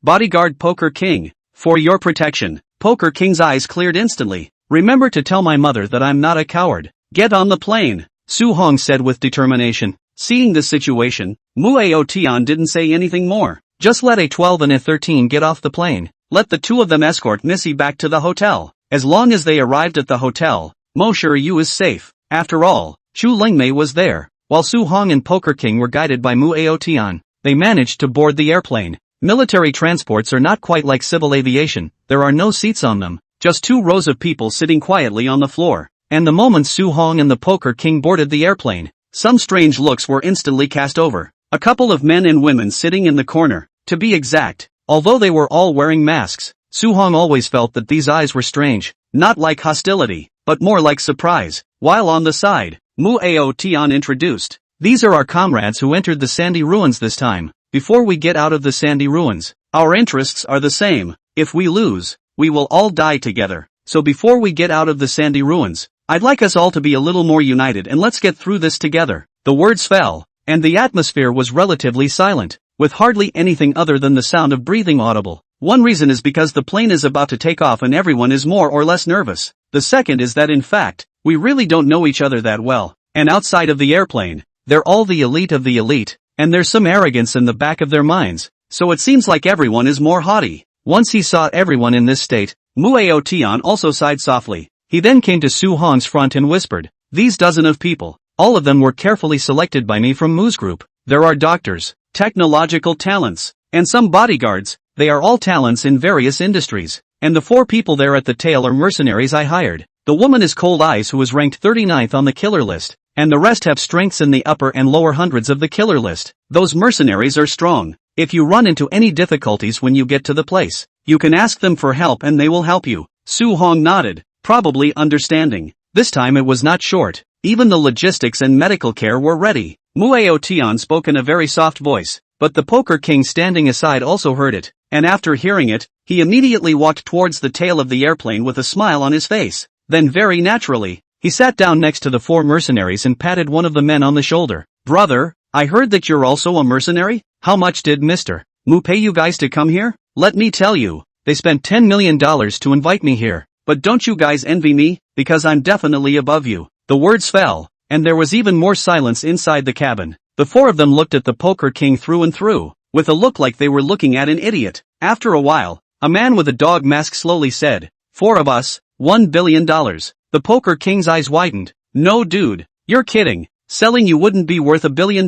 Bodyguard Poker King. For your protection. Poker King's eyes cleared instantly. Remember to tell my mother that I'm not a coward. Get on the plane, Su Hong said with determination. Seeing the situation, Muyu Tian didn't say anything more. Just let a 12 and a 13 get off the plane. Let the two of them escort Missy back to the hotel. As long as they arrived at the hotel, Mo Sure Yu is safe. After all, Chu Lingmei was there. While Su Hong and Poker King were guided by Muyu Tian, they managed to board the airplane. Military transports are not quite like civil aviation. There are no seats on them, just 2 rows of people sitting quietly on the floor. And the moment Su Hong and the Poker King boarded the airplane, some strange looks were instantly cast over. A couple of men and women sitting in the corner, to be exact. Although they were all wearing masks, Su Hong always felt that these eyes were strange, not like hostility, but more like surprise. While on the side, Muyu Tian introduced, "These are our comrades who entered the sandy ruins this time. Before we get out of the sandy ruins, our interests are the same. If we lose, we will all die together. So before we get out of the sandy ruins, I'd like us all to be a little more united and let's get through this together." The words fell, and the atmosphere was relatively silent, with hardly anything other than the sound of breathing audible. One reason is because the plane is about to take off and everyone is more or less nervous. The second is that in fact, we really don't know each other that well, and outside of the airplane, they're all the elite of the elite, and there's some arrogance in the back of their minds, so it seems like everyone is more haughty. Once he saw everyone in this state, Muyu Tian also sighed softly. He then came to Su Hong's front and whispered, "These dozen of people, all of them were carefully selected by me from Mu's group. There are doctors, technological talents, and some bodyguards. They are all talents in various industries, and the 4 people there at the tail are mercenaries I hired. The woman is Cold Eyes, who is ranked 39th on the killer list, and the rest have strengths in the upper and lower hundreds of the killer list. Those mercenaries are strong. If you run into any difficulties when you get to the place, you can ask them for help and they will help you." Su Hong nodded, probably understanding. This time it was not short. Even the logistics and medical care were ready. Muyu Tian spoke in a very soft voice, but the Poker King standing aside also heard it, and after hearing it, he immediately walked towards the tail of the airplane with a smile on his face. Then very naturally, he sat down next to the 4 mercenaries and patted one of the men on the shoulder. "Brother, I heard that you're also a mercenary? How much did Mr. Mu pay you guys to come here? Let me tell you, they spent $10 million to invite me here. But don't you guys envy me, because I'm definitely above you." The words fell, and there was even more silence inside the cabin. The 4 of them looked at the Poker King through and through, with a look like they were looking at an idiot. After a while, a man with a dog mask slowly said, "4 of us, $1 billion. The Poker King's eyes widened. "No dude, you're kidding. Selling you wouldn't be worth $1 billion.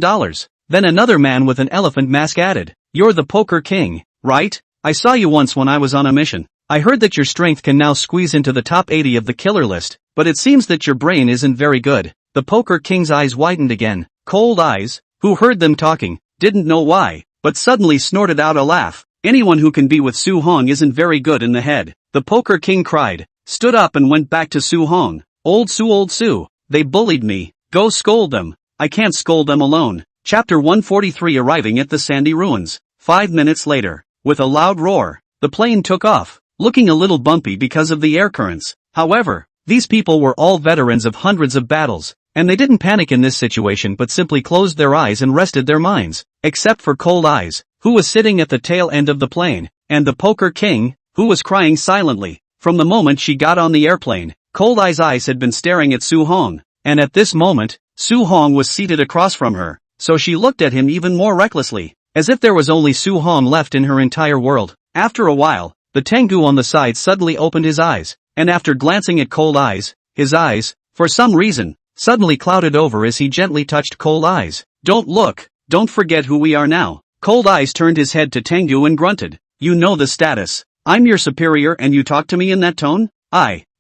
Then another man with an elephant mask added, "You're the Poker King, right? I saw you once when I was on a mission. I heard that your strength can now squeeze into the top 80 of the killer list, but it seems that your brain isn't very good." The Poker King's eyes widened again. Cold Eyes, who heard them talking, didn't know why, but suddenly snorted out a laugh. "Anyone who can be with Su Hong isn't very good in the head," the Poker King cried, stood up and went back to Su Hong. Old Su, they bullied me. Go scold them. I can't scold them alone." Chapter 143. Arriving at the sandy ruins. 5 minutes later, with a loud roar, the plane took off, looking a little bumpy because of the air currents. However, these people were all veterans of hundreds of battles, and they didn't panic in this situation but simply closed their eyes and rested their minds, except for Cold Eyes, who was sitting at the tail end of the plane, and the Poker King, who was crying silently. From the moment she got on the airplane, Cold Eyes' eyes had been staring at Su Hong, and at this moment, Su Hong was seated across from her, so she looked at him even more recklessly, as if there was only Su Hong left in her entire world. After a while, the Tengu on the side suddenly opened his eyes, and after glancing at Cold Eyes, his eyes, for some reason, suddenly clouded over as he gently touched Cold Eyes. "Don't look, don't forget who we are now." Cold Eyes turned his head to Tengu and grunted, "You know the status. I'm your superior and you talk to me in that tone?"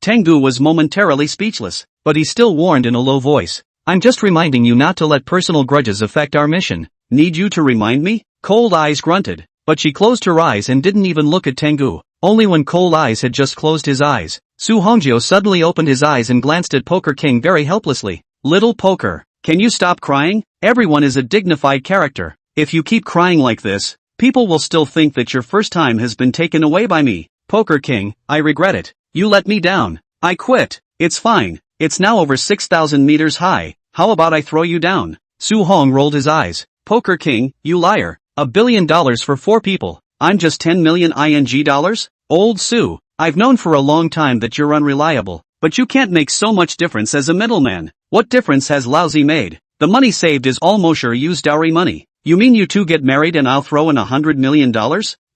Tengu was momentarily speechless, but he still warned in a low voice, "I'm just reminding you not to let personal grudges affect our mission." "Need you to remind me?" Cold Eyes grunted, but she closed her eyes and didn't even look at Tengu. Only when Cold Eyes had just closed his eyes, Su Hongjiu suddenly opened his eyes and glanced at Poker King very helplessly. "Little Poker, can you stop crying? Everyone is a dignified character. If you keep crying like this, people will still think that your first time has been taken away by me." "Poker King, I regret it. You let me down. I quit. It's fine. It's now over 6,000 meters high. How about I throw you down? Su Hong rolled his eyes. Poker King, you liar. $1 billion for 4 people. I'm just 10 million ING dollars? Old Su, I've known for a long time that you're unreliable, but you can't make so much difference as a middleman. What difference has Lousy made? The money saved is all Mosher used dowry money. You mean you two get married and I'll throw in $100 million?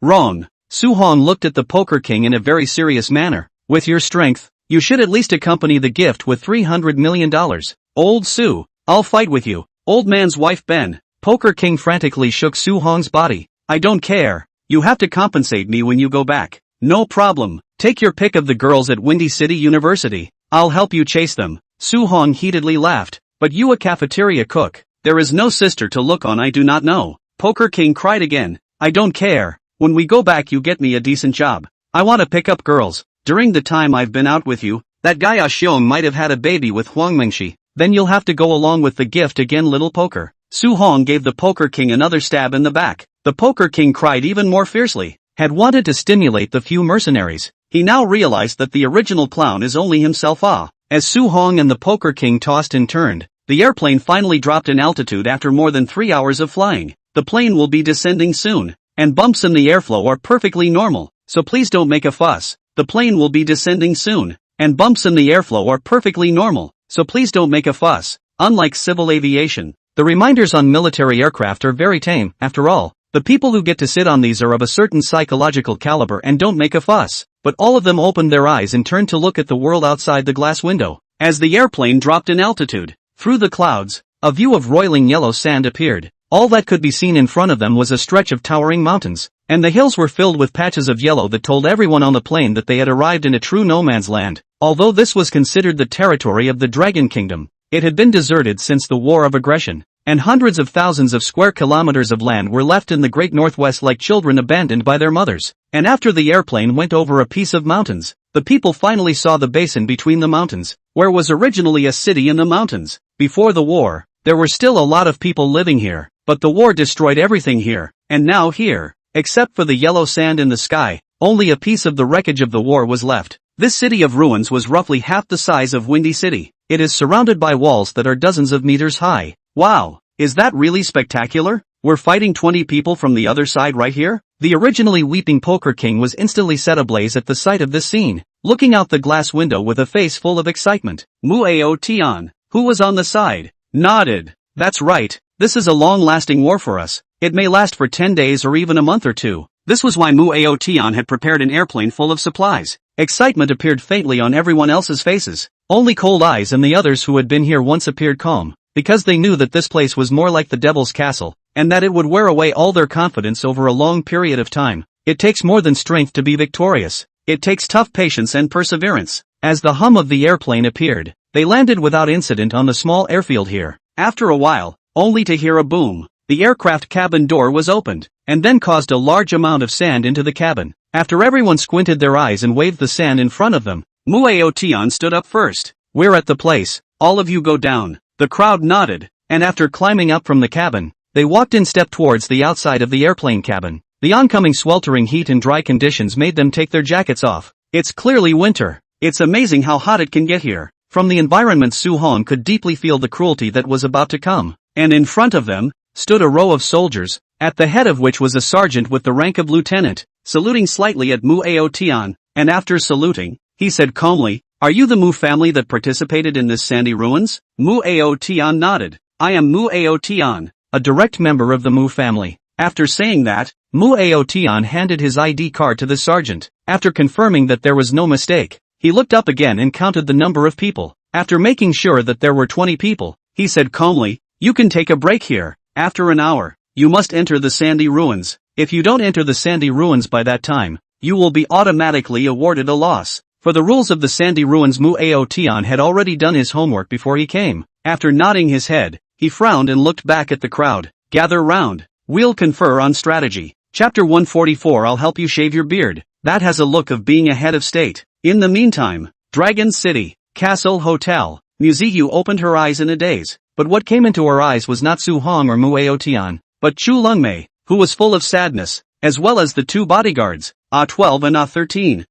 Wrong. Su Hong looked at the Poker King in a very serious manner. With your strength, you should at least accompany the gift with $300 million. Old Su, I'll fight with you. Old man's wife Ben. Poker King frantically shook Su Hong's body. I don't care. You have to compensate me when you go back. No problem. Take your pick of the girls at Windy City University. I'll help you chase them. Su Hong heatedly laughed. But you a cafeteria cook. There is no sister to look on I do not know. Poker King cried again. I don't care. When we go back you get me a decent job. I want to pick up girls. During the time I've been out with you, that guy Xiong might have had a baby with Huang Mingxi. Then you'll have to go along with the gift again little poker. Su Hong gave the Poker King another stab in the back. The Poker King cried even more fiercely. Had wanted to stimulate the few mercenaries. He now realized that the original clown is only himself. As Su Hong and the Poker King tossed and turned, the airplane finally dropped in altitude after more than 3 hours of flying. The plane will be descending soon, and bumps in the airflow are perfectly normal, so please don't make a fuss. The plane will be descending soon, and bumps in the airflow are perfectly normal, so please don't make a fuss. Unlike civil aviation, the reminders on military aircraft are very tame. After all, the people who get to sit on these are of a certain psychological caliber and don't make a fuss. But all of them opened their eyes and turned to look at the world outside the glass window. As the airplane dropped in altitude, through the clouds, a view of roiling yellow sand appeared. All that could be seen in front of them was a stretch of towering mountains, and the hills were filled with patches of yellow that told everyone on the plane that they had arrived in a true no man's land. Although this was considered the territory of the Dragon Kingdom, it had been deserted since the War of Aggression, and hundreds of thousands of square kilometers of land were left in the Great Northwest like children abandoned by their mothers. And after the airplane went over a piece of mountains, the people finally saw the basin between the mountains, where was originally a city in the mountains. Before the war, there were still a lot of people living here, but the war destroyed everything here, and now here, except for the yellow sand in the sky, only a piece of the wreckage of the war was left. This city of ruins was roughly half the size of Windy City. It is surrounded by walls that are dozens of meters high. Wow, is that really spectacular? We're fighting 20 people from the other side right here? The originally weeping Poker King was instantly set ablaze at the sight of this scene, looking out the glass window with a face full of excitement. Muyu Tian, who was on the side, nodded. That's right, this is a long-lasting war for us. It may last for 10 days or even a month or two. This was why Muyu Tian had prepared an airplane full of supplies. Excitement appeared faintly on everyone else's faces. Only Cold Eyes and the others who had been here once appeared calm, because they knew that this place was more like the Devil's Castle, and that it would wear away all their confidence over a long period of time. It takes more than strength to be victorious. It takes tough patience and perseverance. As the hum of the airplane appeared, they landed without incident on the small airfield here. After a while, only to hear a boom, the aircraft cabin door was opened, and then caused a large amount of sand into the cabin. After everyone squinted their eyes and waved the sand in front of them, Muyu Tian stood up first. We're at the place. All of you go down. The crowd nodded, and after climbing up from the cabin, they walked in step towards the outside of the airplane cabin. The oncoming sweltering heat and dry conditions made them take their jackets off. It's clearly winter. It's amazing how hot it can get here. From the environment, Su Hong could deeply feel the cruelty that was about to come. And in front of them, stood a row of soldiers, at the head of which was a sergeant with the rank of lieutenant, saluting slightly at Muyu Tian, and after saluting, he said calmly, "Are you the Mu family that participated in this sandy ruins?" Muyu Tian nodded. "I am Muyu Tian, a direct member of the Mu family." After saying that, Muyu Tian handed his ID card to the sergeant. After confirming that there was no mistake, he looked up again and counted the number of people. After making sure that there were 20 people, he said calmly, "You can take a break here. After an hour, you must enter the sandy ruins. If you don't enter the sandy ruins by that time, you will be automatically awarded a loss." For the rules of the sandy ruins, Muyu Tian had already done his homework before he came. After nodding his head, he frowned and looked back at the crowd. "Gather round. We'll confer on strategy." Chapter 144. I'll help you shave your beard. That has a look of being a head of state. In the meantime, Dragon City, Castle Hotel. Muyu opened her eyes in a daze, but what came into her eyes was not Su Hong or Muyu Tian, but Chu Lungmei, who was full of sadness, as well as the two bodyguards, Ah 12 and Ah 13.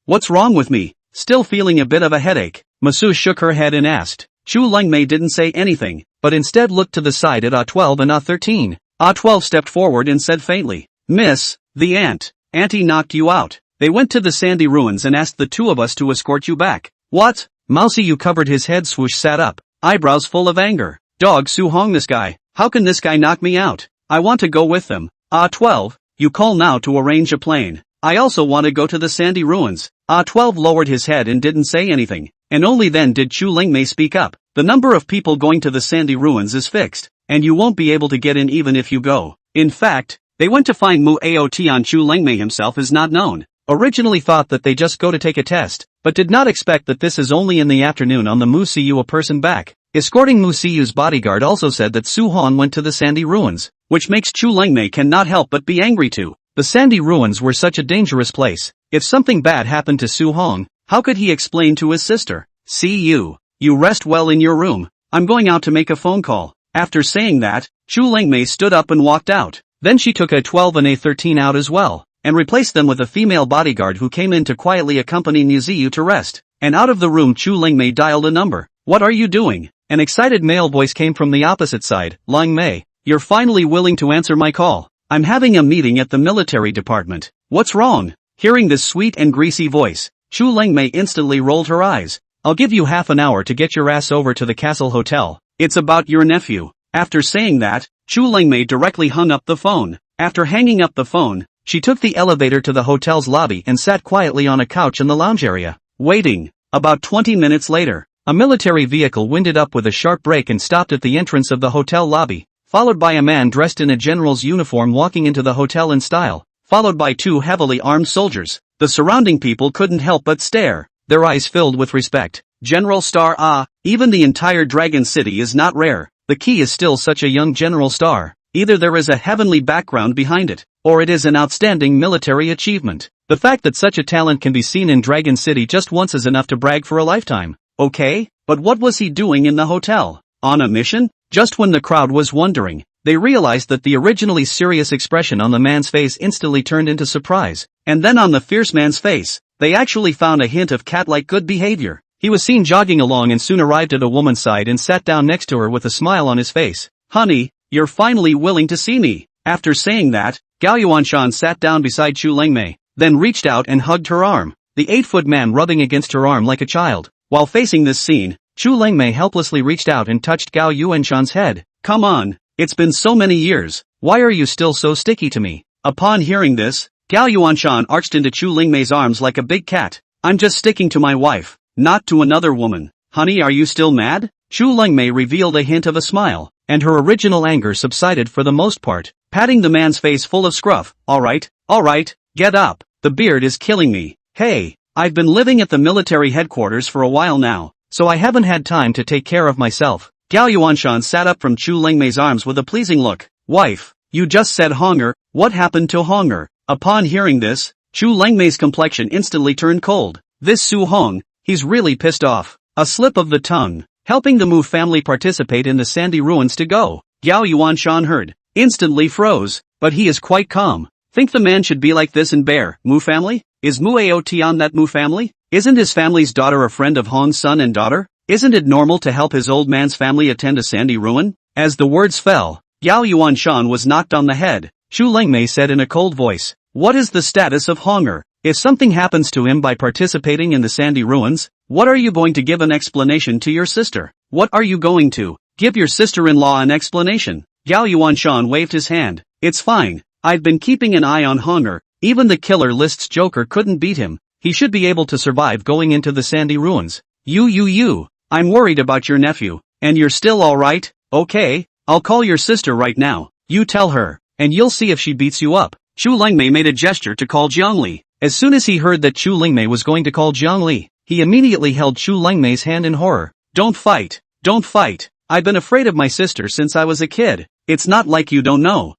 "What's wrong with me?" still feeling a bit of a headache. Masu shook her head and asked. Chu Lengmei didn't say anything, but instead looked to the side at A12 and A13. A12 stepped forward and said faintly, Miss, the Auntie knocked you out. They went to the sandy ruins and asked the two of us to escort you back. What? Muyu covered his head. Swoosh sat up, eyebrows full of anger. Dog Su Hong, this guy. How can this guy knock me out? I want to go with them. A12, you call now to arrange a plane. I also want to go to the sandy ruins. A12 lowered his head and didn't say anything, and only then did Chu Lengmei speak up. The number of people going to the sandy ruins is fixed, and you won't be able to get in even if you go. In fact, they went to find Muyu. Chu Lengmei himself is not known. Originally thought that they just go to take a test, but did not expect that this is only in the afternoon on the Muyu a person back. Escorting Musiyu's bodyguard also said that Su Han went to the sandy ruins, which makes Chu Lengmei cannot help but be angry too. The sandy ruins were such a dangerous place. If something bad happened to Su Hong, how could he explain to his sister? See you. You rest well in your room. I'm going out to make a phone call. After saying that, Chu Lengmei stood up and walked out. Then she took A12 and A13 out as well, and replaced them with a female bodyguard who came in to quietly accompany Muyu to rest. And out of the room Chu Lengmei dialed a number. What are you doing? An excited male voice came from the opposite side. Lengmei, you're finally willing to answer my call. I'm having a meeting at the military department. What's wrong? Hearing this sweet and greasy voice, Chu Lengmei instantly rolled her eyes. I'll give you half an hour to get your ass over to the castle hotel. It's about your nephew. After saying that, Chu Lengmei directly hung up the phone. After hanging up the phone, she took the elevator to the hotel's lobby and sat quietly on a couch in the lounge area, waiting. About 20 minutes later, a military vehicle winded up with a sharp brake and stopped at the entrance of the hotel lobby, followed by a man dressed in a general's uniform walking into the hotel in style, followed by two heavily armed soldiers. The surrounding people couldn't help but stare, their eyes filled with respect. General Star, even the entire Dragon City is not rare. The key is still such a young General Star. Either there is a heavenly background behind it, or it is an outstanding military achievement. The fact that such a talent can be seen in Dragon City just once is enough to brag for a lifetime. Okay, but what was he doing in the hotel? On a mission? Just when the crowd was wondering, they realized that the originally serious expression on the man's face instantly turned into surprise, and then on the fierce man's face, they actually found a hint of cat-like good behavior. He was seen jogging along and soon arrived at a woman's side and sat down next to her with a smile on his face. Honey, you're finally willing to see me. After saying that, Gao Yuanshan sat down beside Chu Lengmei, then reached out and hugged her arm, the 8-foot man rubbing against her arm like a child. While facing this scene, Chu Lengmei helplessly reached out and touched Gao Yuanshan's head. Come on, it's been so many years, why are you still so sticky to me? Upon hearing this, Gao Yuanshan arched into Chu Lengmei's arms like a big cat. I'm just sticking to my wife, not to another woman. Honey, are you still mad? Chu Lengmei revealed a hint of a smile, and her original anger subsided for the most part, patting the man's face full of scruff. Alright, get up, the beard is killing me. Hey, I've been living at the military headquarters for a while now, so I haven't had time to take care of myself. Gao Yuanshan sat up from Chu Lengmei's arms with a pleasing look. Wife, you just said hunger, what happened to hunger? Upon hearing this, Chu Lengmei's complexion instantly turned cold. This Su Hong, he's really pissed off. A slip of the tongue, helping the Mu family participate in the sandy ruins to go. Gao Yuanshan heard, instantly froze, but he is quite calm. Think the man should be like this in Bear, Mu family? Is Muyu on that Mu family? Isn't his family's daughter a friend of Hong's son and daughter? Isn't it normal to help his old man's family attend a sandy ruin? As the words fell, Gao Yuanshan was knocked on the head. Chu Lengmei said in a cold voice, what is the status of hunger? If something happens to him by participating in the sandy ruins, what are you going to give an explanation to your sister? What are you going to give your sister-in-law an explanation? Gao Yuanshan waved his hand. It's fine. I've been keeping an eye on hunger. Even the killer list's Joker couldn't beat him. He should be able to survive going into the sandy ruins. I'm worried about your nephew. And you're still alright? Okay, I'll call your sister right now. You tell her, and you'll see if she beats you up. Chu Lengmei made a gesture to call Jiangli. As soon as he heard that Chu Lengmei was going to call Jiangli, he immediately held Chu Lengmei's hand in horror. Don't fight. I've been afraid of my sister since I was a kid. It's not like you don't know.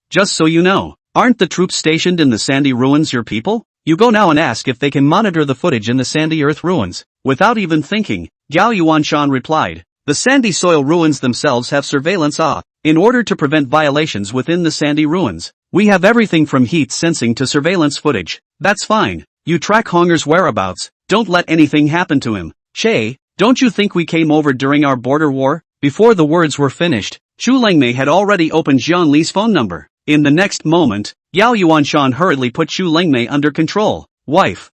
Just so you know, aren't the troops stationed in the sandy ruins your people? You go now and ask if they can monitor the footage in the sandy earth ruins. Without even thinking, Gao Yuanshan replied, the sandy soil ruins themselves have surveillance in order to prevent violations within the sandy ruins. We have everything from heat sensing to surveillance footage. That's fine. You track Honger's whereabouts, don't let anything happen to him. Che, don't you think we came over during our border war? Before the words were finished, Xu Lengmei had already opened Jian Li's phone number. In the next moment, Yao Yuanshan hurriedly put Xu Lengmei under control. Wife,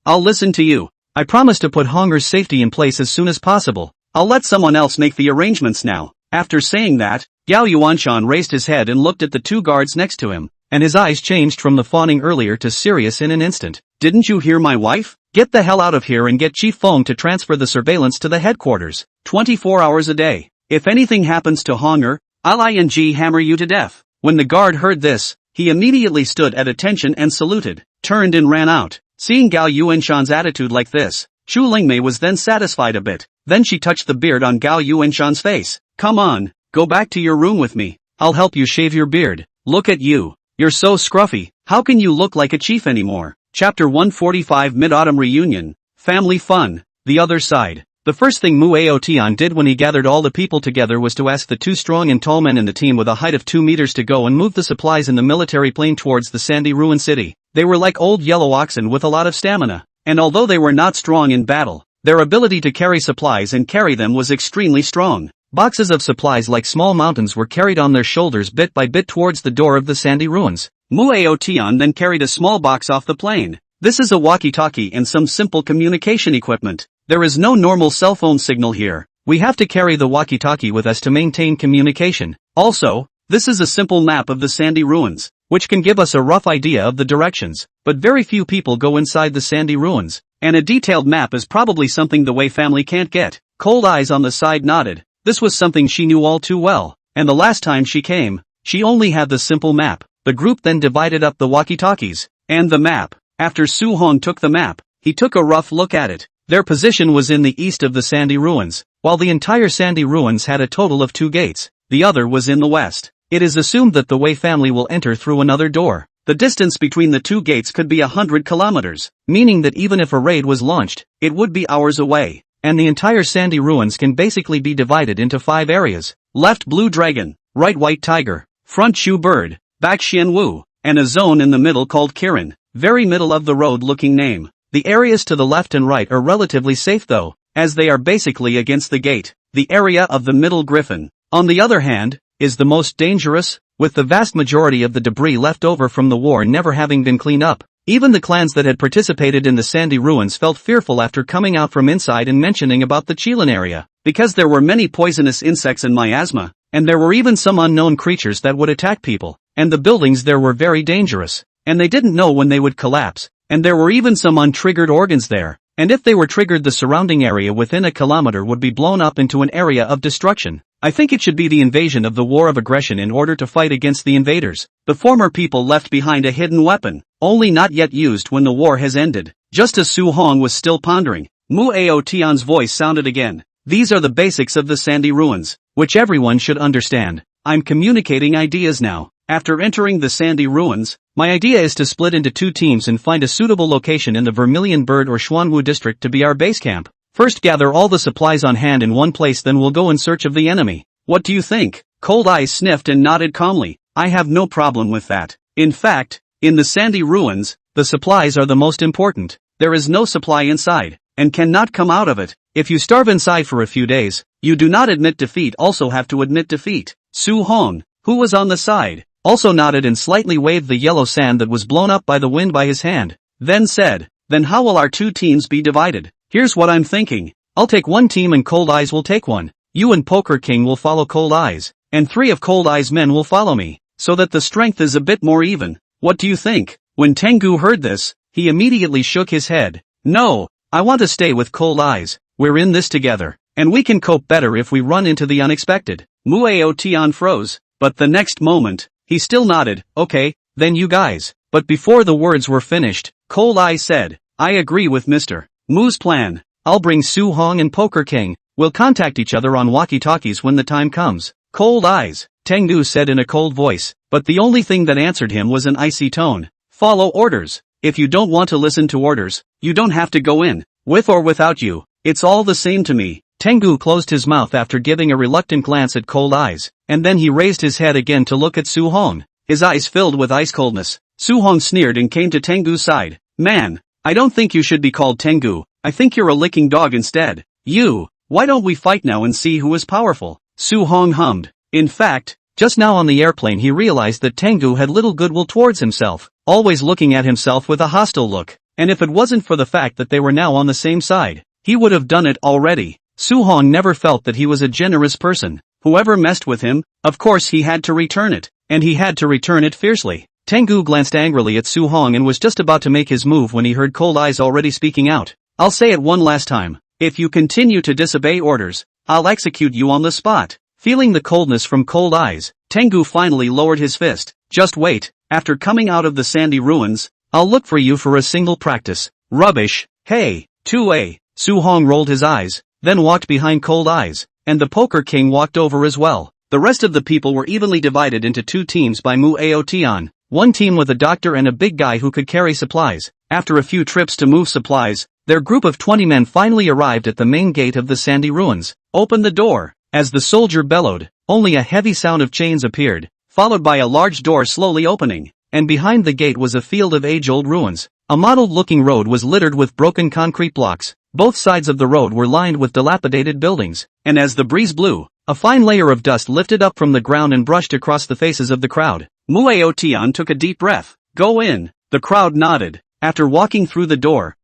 I'll listen to you. I promise to put Honger's safety in place as soon as possible. I'll let someone else make the arrangements now. After saying that, Yao Yuanshan raised his head and looked at the two guards next to him, and his eyes changed from the fawning earlier to serious in an instant. Didn't you hear my wife? Get the hell out of here and get Chief Feng to transfer the surveillance to the headquarters. 24 hours a day. If anything happens to Honger, I'll hammer you to death. When the guard heard this, he immediately stood at attention and saluted, turned and ran out. Seeing Gao Yuanshan's attitude like this, Xu Lengmei was then satisfied a bit. Then she touched the beard on Gao Yuanshan's face. Come on, go back to your room with me. I'll help you shave your beard. Look at you. You're so scruffy. How can you look like a chief anymore? Chapter 145 Mid-Autumn Reunion. Family Fun. The Other Side. The first thing Muyu Tian did when he gathered all the people together was to ask the two strong and tall men in the team with a height of 2 meters to go and move the supplies in the military plane towards the sandy ruined city. They were like old yellow oxen with a lot of stamina, and although they were not strong in battle, their ability to carry supplies and carry them was extremely strong. Boxes of supplies like small mountains were carried on their shoulders bit by bit towards the door of the sandy ruins. Muyu Tian then carried a small box off the plane. This is a walkie-talkie and some simple communication equipment. There is no normal cell phone signal here. We have to carry the walkie-talkie with us to maintain communication. Also, this is a simple map of the sandy ruins, which can give us a rough idea of the directions, but very few people go inside the sandy ruins, and a detailed map is probably something the Wei family can't get. Cold Eyes on the side nodded. This was something she knew all too well, and the last time she came, she only had the simple map. The group then divided up the walkie-talkies, and the map. After Su Hong took the map, he took a rough look at it. Their position was in the east of the sandy ruins, while the entire sandy ruins had a total of 2 gates. The other was in the west. It is assumed that the Wei family will enter through another door. The distance between the 2 gates could be 100 kilometers, meaning that even if a raid was launched, it would be hours away. And the entire sandy ruins can basically be divided into 5 areas. Left blue dragon, right white tiger, front shoe bird, back Xian Wu, and a zone in the middle called Kirin. Very middle of the road looking name. The areas to the left and right are relatively safe though, as they are basically against the gate. The area of the middle griffin, on the other hand, is the most dangerous, with the vast majority of the debris left over from the war never having been cleaned up. Even the clans that had participated in the sandy ruins felt fearful after coming out from inside and mentioning about the Qilin area, because there were many poisonous insects and miasma, and there were even some unknown creatures that would attack people, and the buildings there were very dangerous, and they didn't know when they would collapse, and there were even some untriggered organs there, and if they were triggered the surrounding area within a kilometer would be blown up into an area of destruction. I think it should be the invasion of the war of aggression in order to fight against the invaders. The former people left behind a hidden weapon, only not yet used when the war has ended. Just as Su Hong was still pondering, Muyu Tian's voice sounded again. These are the basics of the sandy ruins, which everyone should understand. I'm communicating ideas now. After entering the sandy ruins, my idea is to split into 2 teams and find a suitable location in the Vermilion Bird or Xuanwu district to be our base camp. First gather all the supplies on hand in one place, then we'll go in search of the enemy. What do you think? Cold Eyes sniffed and nodded calmly. I have no problem with that. In fact, in the sandy ruins, the supplies are the most important. There is no supply inside, and cannot come out of it. If you starve inside for a few days, you do not admit defeat, also have to admit defeat. Su Hong, who was on the side, also nodded and slightly waved the yellow sand that was blown up by the wind by his hand, then said, then how will our 2 teams be divided? Here's what I'm thinking. I'll take 1 team and Cold Eyes will take 1. You and Poker King will follow Cold Eyes, and 3 of Cold Eyes' men will follow me, so that the strength is a bit more even. What do you think? When Tengu heard this, he immediately shook his head. No, I want to stay with Cold Eyes. We're in this together, and we can cope better if we run into the unexpected. Muyu Tian froze, but the next moment, he still nodded. Okay, then you guys. But before the words were finished, Cold Eyes said, I agree with Mr. Mu's plan. I'll bring Su Hong and Poker King. We'll contact each other on walkie-talkies when the time comes. Cold Eyes, Tengu said in a cold voice, but the only thing that answered him was an icy tone. Follow orders. If you don't want to listen to orders, you don't have to go in. With or without you, it's all the same to me. Tengu closed his mouth after giving a reluctant glance at Cold Eyes, and then he raised his head again to look at Su Hong. His eyes filled with ice coldness. Su Hong sneered and came to Tengu's side. Man, I don't think you should be called Tengu, I think you're a licking dog instead. You, why don't we fight now and see who is powerful? Su Hong hummed. In fact, just now on the airplane he realized that Tengu had little goodwill towards himself, always looking at himself with a hostile look, and if it wasn't for the fact that they were now on the same side, he would have done it already. Su Hong never felt that he was a generous person. Whoever messed with him, of course he had to return it, and he had to return it fiercely. Tengu glanced angrily at Su Hong and was just about to make his move when he heard Cold Eyes already speaking out. I'll say it one last time. If you continue to disobey orders, I'll execute you on the spot. Feeling the coldness from Cold Eyes, Tengu finally lowered his fist. Just wait, after coming out of the sandy ruins, I'll look for you for a single practice. Rubbish. Hey, 2A. Su Hong rolled his eyes, then walked behind Cold Eyes, and the Poker King walked over as well. The rest of the people were evenly divided into two teams by Muyu. One team with a doctor and a big guy who could carry supplies. After a few trips to move supplies, their group of 20 men finally arrived at the main gate of the sandy ruins. Open the door. As the soldier bellowed, only a heavy sound of chains appeared, followed by a large door slowly opening, and behind the gate was a field of age-old ruins. A mottled-looking road was littered with broken concrete blocks. Both sides of the road were lined with dilapidated buildings, and as the breeze blew, a fine layer of dust lifted up from the ground and brushed across the faces of the crowd. Muyu took a deep breath. Go in. The crowd nodded. After walking through the door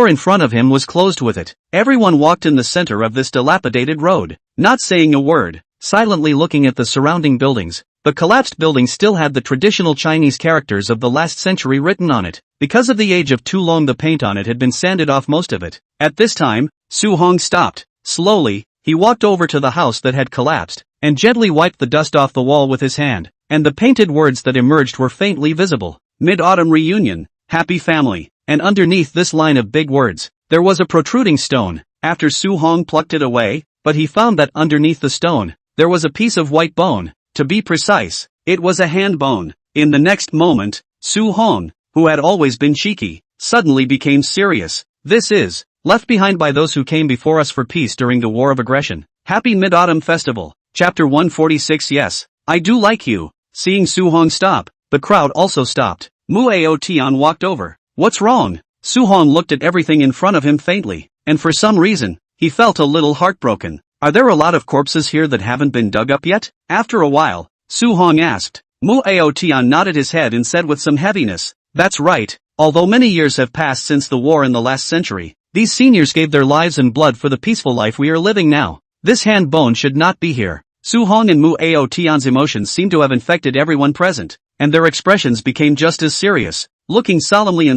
in front of him was closed with it. Everyone walked in the center of this dilapidated road, not saying a word, silently looking at the surrounding buildings. The collapsed building still had the traditional Chinese characters of the last century written on it. Because of the age of too long, the paint on it had been sanded off most of it. At this time, Su Hong stopped. Slowly, he walked over to the house that had collapsed, and gently wiped the dust off the wall with his hand, and the painted words that emerged were faintly visible. Mid-Autumn Reunion, Happy Family, and underneath this line of big words, there was a protruding stone. After Su Hong plucked it away, but he found that underneath the stone, there was a piece of white bone. To be precise, it was a hand bone. In the next moment, Su Hong, who had always been cheeky, suddenly became serious. This is, left behind by those who came before us for peace during the War of Aggression. Happy Mid-Autumn Festival. Chapter 146. Yes, I do like you. Seeing Su Hong stop, the crowd also stopped. Muyu walked over. What's wrong? Su Hong looked at everything in front of him faintly, and for some reason, he felt a little heartbroken. Are there a lot of corpses here that haven't been dug up yet? After a while, Su Hong asked. Muyu nodded his head and said with some heaviness, that's right. Although many years have passed since the war in the last century, these seniors gave their lives and blood for the peaceful life we are living now. This hand bone should not be here. Su Hong and Muyu's emotions seemed to have infected everyone present, and their expressions became just as serious, looking solemnly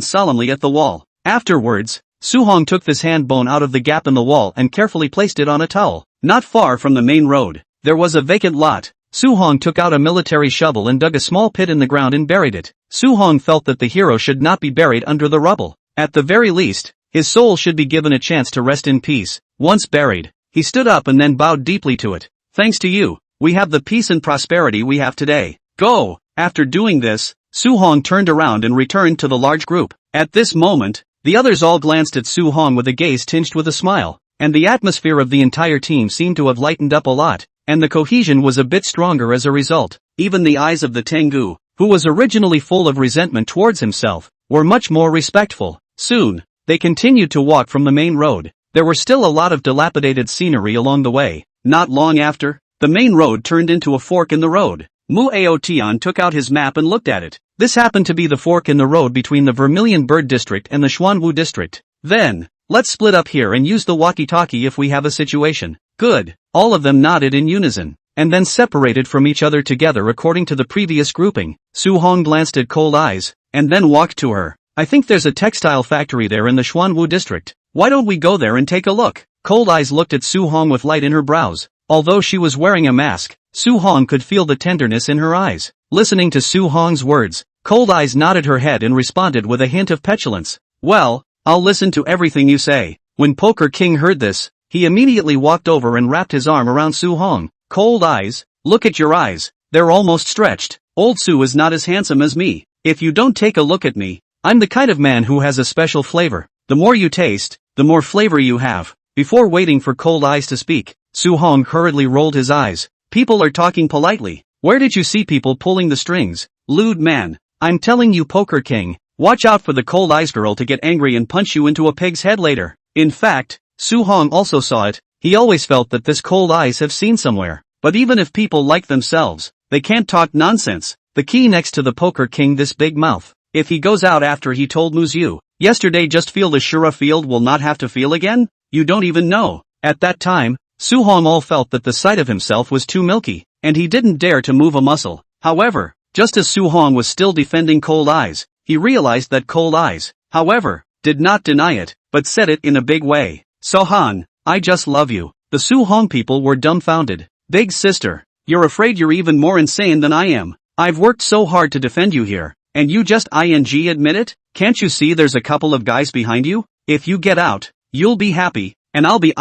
at the wall. Afterwards, Su Hong took this hand bone out of the gap in the wall and carefully placed it on a towel. Not far from the main road, there was a vacant lot. Su Hong took out a military shovel and dug a small pit in the ground and buried it. Su Hong felt that the hero should not be buried under the rubble. At the very least, his soul should be given a chance to rest in peace. Once buried, he stood up and then bowed deeply to it. Thanks to you, we have the peace and prosperity we have today. Go! After doing this, Su Hong turned around and returned to the large group. At this moment, the others all glanced at Su Hong with a gaze tinged with a smile, and the atmosphere of the entire team seemed to have lightened up a lot, and the cohesion was a bit stronger as a result. Even the eyes of the Tengu, who was originally full of resentment towards himself, were much more respectful. Soon, they continued to walk from the main road. There were still a lot of dilapidated scenery along the way. Not long after, the main road turned into a fork in the road. Muyu took out his map and looked at it. This happened to be the fork in the road between the Vermilion Bird District and the Xuanwu District. Then, let's split up here and use the walkie-talkie if we have a situation. Good. All of them nodded in unison, and then separated from each other together according to the previous grouping. Su Hong glanced at Cold Eyes, and then walked to her. I think there's a textile factory there in the Xuanwu District. Why don't we go there and take a look? Cold Eyes looked at Su Hong with light in her brows. Although she was wearing a mask, Su Hong could feel the tenderness in her eyes. Listening to Su Hong's words, Cold Eyes nodded her head and responded with a hint of petulance. Well, I'll listen to everything you say. When Poker King heard this, he immediately walked over and wrapped his arm around Su Hong. Cold Eyes, look at your eyes, they're almost stretched. Old Su is not as handsome as me. If you don't take a look at me, I'm the kind of man who has a special flavor. The more you taste, the more flavor you have. Before waiting for Cold Eyes to speak, Su Hong hurriedly rolled his eyes. People are talking politely. Where did you see people pulling the strings? Lewd man. I'm telling you, Poker King, Watch out for the cold eyes girl to get angry and punch you into a pig's head later. In fact, Su-hong also saw it. He always felt that this cold eyes have seen somewhere. But even if people like themselves, they can't talk nonsense. The key next to the poker king, this big mouth. If he goes out after he told Muyu yesterday just feel the Shura field will not have to feel again? You don't even know. At that time, Su-hong all felt that the sight of himself was too milky, and he didn't dare to move a muscle. However, just as Su-hong was still defending cold eyes, he realized that cold eyes, however, did not deny it, but said it in a big way. "So-han, I just love you." The Su-hong people were dumbfounded. "Big sister, you're afraid you're even more insane than I am. I've worked so hard to defend you here, and you just admit it? Can't you see there's a couple of guys behind you? If you get out, you'll be happy, and I'll be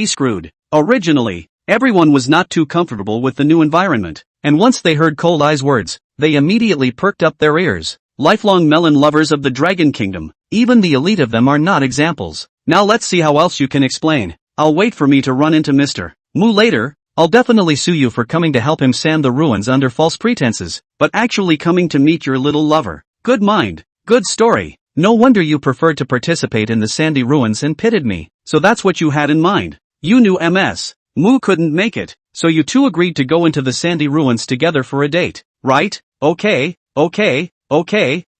screwed." Originally, everyone was not too comfortable with the new environment, and once they heard Cold Eye's words, they immediately perked up their ears. Lifelong melon lovers of the Dragon Kingdom, even the elite of them are not examples. Now let's see how else you can explain. I'll wait for me to run into Mr. Mu later. I'll definitely sue you for coming to help him sand the ruins under false pretenses, but actually coming to meet your little lover. Good mind, good story. No wonder you preferred to participate in the sandy ruins and pitted me. So that's what you had in mind. You knew Ms. Mu couldn't make it, so you two agreed to go into the sandy ruins together for a date, right? Okay.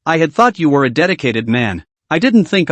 I had thought you were a dedicated man. I didn't think.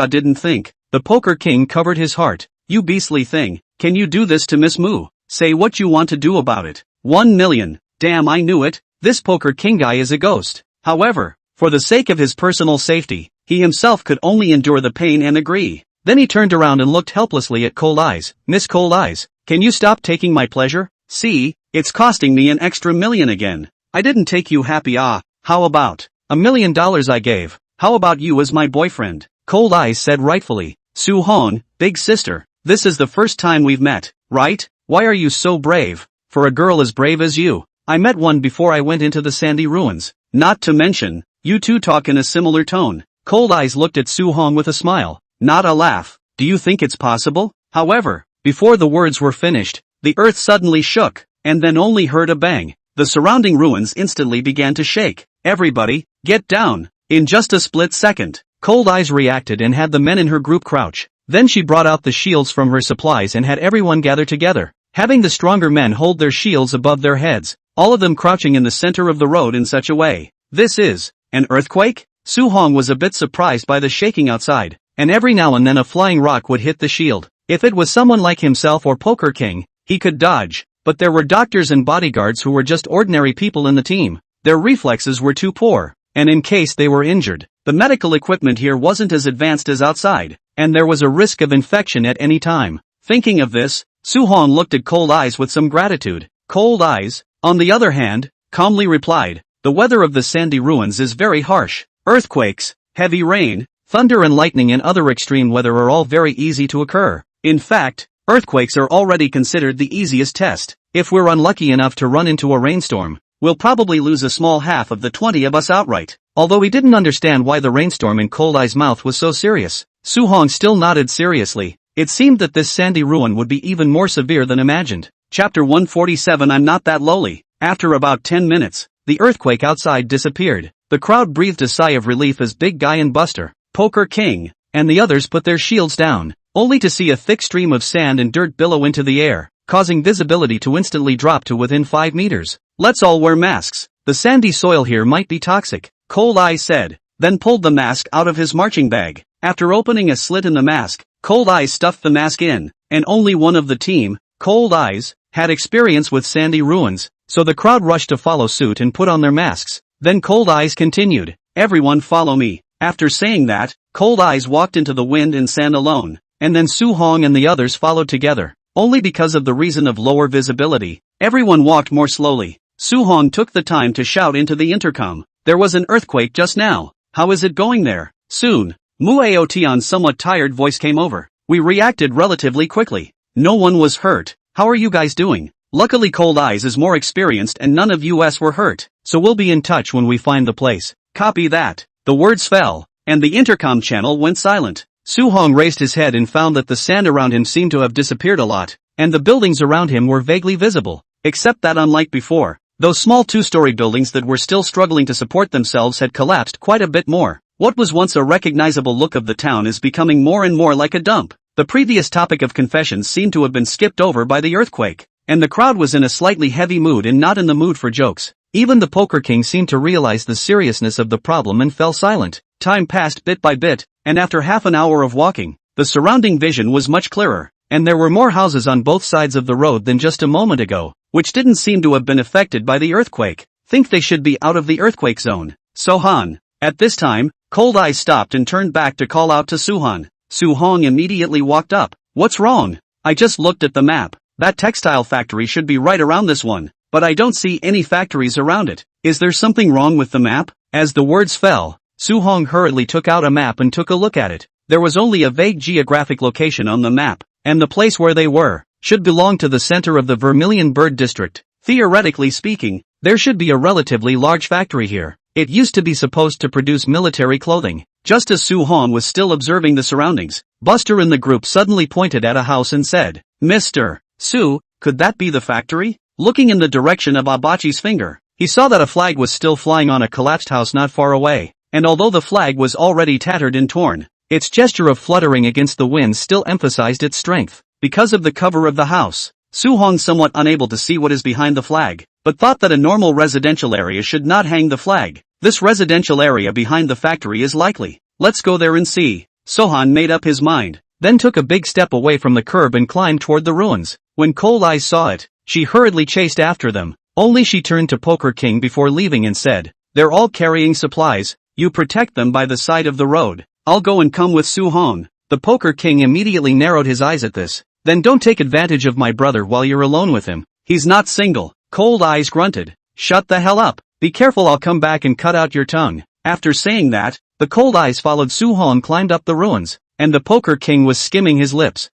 The poker king covered his heart. You beastly thing, can you do this to Miss Mu? Say what you want to do about it. 1 million. Damn, I knew it. This poker king guy is a ghost. However, for the sake of his personal safety, he himself could only endure the pain and agree. Then he turned around and looked helplessly at Cold Eyes. "Miss Cold Eyes, can you stop taking my pleasure? See, it's costing me an extra million again. I didn't take you happy. How about $1 million I gave? How about you as my boyfriend?" Cold Eyes said rightfully. "Su-hong, big sister, this is the first time we've met, right? Why are you so brave? For a girl as brave as you, I met one before I went into the sandy ruins. Not to mention, you two talk in a similar tone." Cold Eyes looked at Su-hong with a smile, not a laugh. "Do you think it's possible?" However, before the words were finished, the earth suddenly shook, and then only heard a bang. The surrounding ruins instantly began to shake. "Everybody, get down." In just a split second, Cold Eyes reacted and had the men in her group crouch. Then she brought out the shields from her supplies and had everyone gather together, having the stronger men hold their shields above their heads, all of them crouching in the center of the road in such a way. "This is an earthquake?" Su-hong was a bit surprised by the shaking outside, and every now and then a flying rock would hit the shield. If it was someone like himself or Poker King, he could dodge, but there were doctors and bodyguards who were just ordinary people in the team. Their reflexes were too poor, and in case they were injured, the medical equipment here wasn't as advanced as outside, and there was a risk of infection at any time. Thinking of this, Su-hong looked at Cold Eyes with some gratitude. Cold Eyes, on the other hand, calmly replied, "The weather of the sandy ruins is very harsh. Earthquakes, heavy rain, thunder and lightning and other extreme weather are all very easy to occur. In fact, earthquakes are already considered the easiest test. If we're unlucky enough to run into a rainstorm, we'll probably lose a small half of the 20 of us outright." Although he didn't understand why the rainstorm in Cold Eye's mouth was so serious, Su-hong still nodded seriously. It seemed that this sandy ruin would be even more severe than imagined. Chapter 147. I'm not that lowly. After about 10 minutes, the earthquake outside disappeared. The crowd breathed a sigh of relief as Big Guy and Buster, Poker King, and the others put their shields down, only to see a thick stream of sand and dirt billow into the air, causing visibility to instantly drop to within 5 meters. "Let's all wear masks. The sandy soil here might be toxic," Cold Eyes said, then pulled the mask out of his marching bag. After opening a slit in the mask, Cold Eyes stuffed the mask in, and only one of the team, Cold Eyes, had experience with sandy ruins, so the crowd rushed to follow suit and put on their masks. Then Cold Eyes continued, "Everyone follow me." After saying that, Cold Eyes walked into the wind and sand alone, and then Su-hong and the others followed together. Only because of the reason of lower visibility, everyone walked more slowly. Su-hong took the time to shout into the intercom, "There was an earthquake just now. How is it going there?" Soon, Muyu Tian's somewhat tired voice came over. "We reacted relatively quickly. No one was hurt. How are you guys doing? Luckily Cold Eyes is more experienced and none of us were hurt, so we'll be in touch when we find the place." Copy that. The words fell, and the intercom channel went silent. Su-hong raised his head and found that the sand around him seemed to have disappeared a lot, and the buildings around him were vaguely visible, except that unlike before, those small 2-story buildings that were still struggling to support themselves had collapsed quite a bit more. What was once a recognizable look of the town is becoming more and more like a dump. The previous topic of confessions seemed to have been skipped over by the earthquake, and the crowd was in a slightly heavy mood and not in the mood for jokes. Even the Poker King seemed to realize the seriousness of the problem and fell silent. Time passed bit by bit, and after half an hour of walking, the surrounding vision was much clearer, and there were more houses on both sides of the road than just a moment ago, which didn't seem to have been affected by the earthquake. Think they should be out of the earthquake zone. Sohan. At this time, Cold Eyes stopped and turned back to call out to Suhan. Suhong immediately walked up. What's wrong? I just looked at the map. That textile factory should be right around this one, but I don't see any factories around it. Is there something wrong with the map? As the words fell, Suhong hurriedly took out a map and took a look at it. There was only a vague geographic location on the map, and the place where they were should belong to the center of the Vermilion Bird District. Theoretically speaking, there should be a relatively large factory here. It used to be supposed to produce military clothing. Just as Suhong was still observing the surroundings, Buster in the group suddenly pointed at a house and said, Mr. Su, could that be the factory? Looking in the direction of Abachi's finger, he saw that a flag was still flying on a collapsed house not far away, and although the flag was already tattered and torn, its gesture of fluttering against the wind still emphasized its strength. Because of the cover of the house, Suhong, somewhat unable to see what is behind the flag, but thought that a normal residential area should not hang the flag. This residential area behind the factory is likely. Let's go there and see. Sohan made up his mind, then took a big step away from the curb and climbed toward the ruins. When Cold Eyes saw it, she hurriedly chased after them. Only she turned to Poker King before leaving and said, They're all carrying supplies. You protect them by the side of the road. I'll go and come with Suhong. The Poker King immediately narrowed his eyes at this. Then don't take advantage of my brother while you're alone with him. He's not single. Cold Eyes grunted. Shut the hell up. Be careful, I'll come back and cut out your tongue. After saying that, the Cold Eyes followed Suhong climbed up the ruins, and the Poker King was skimming his lips.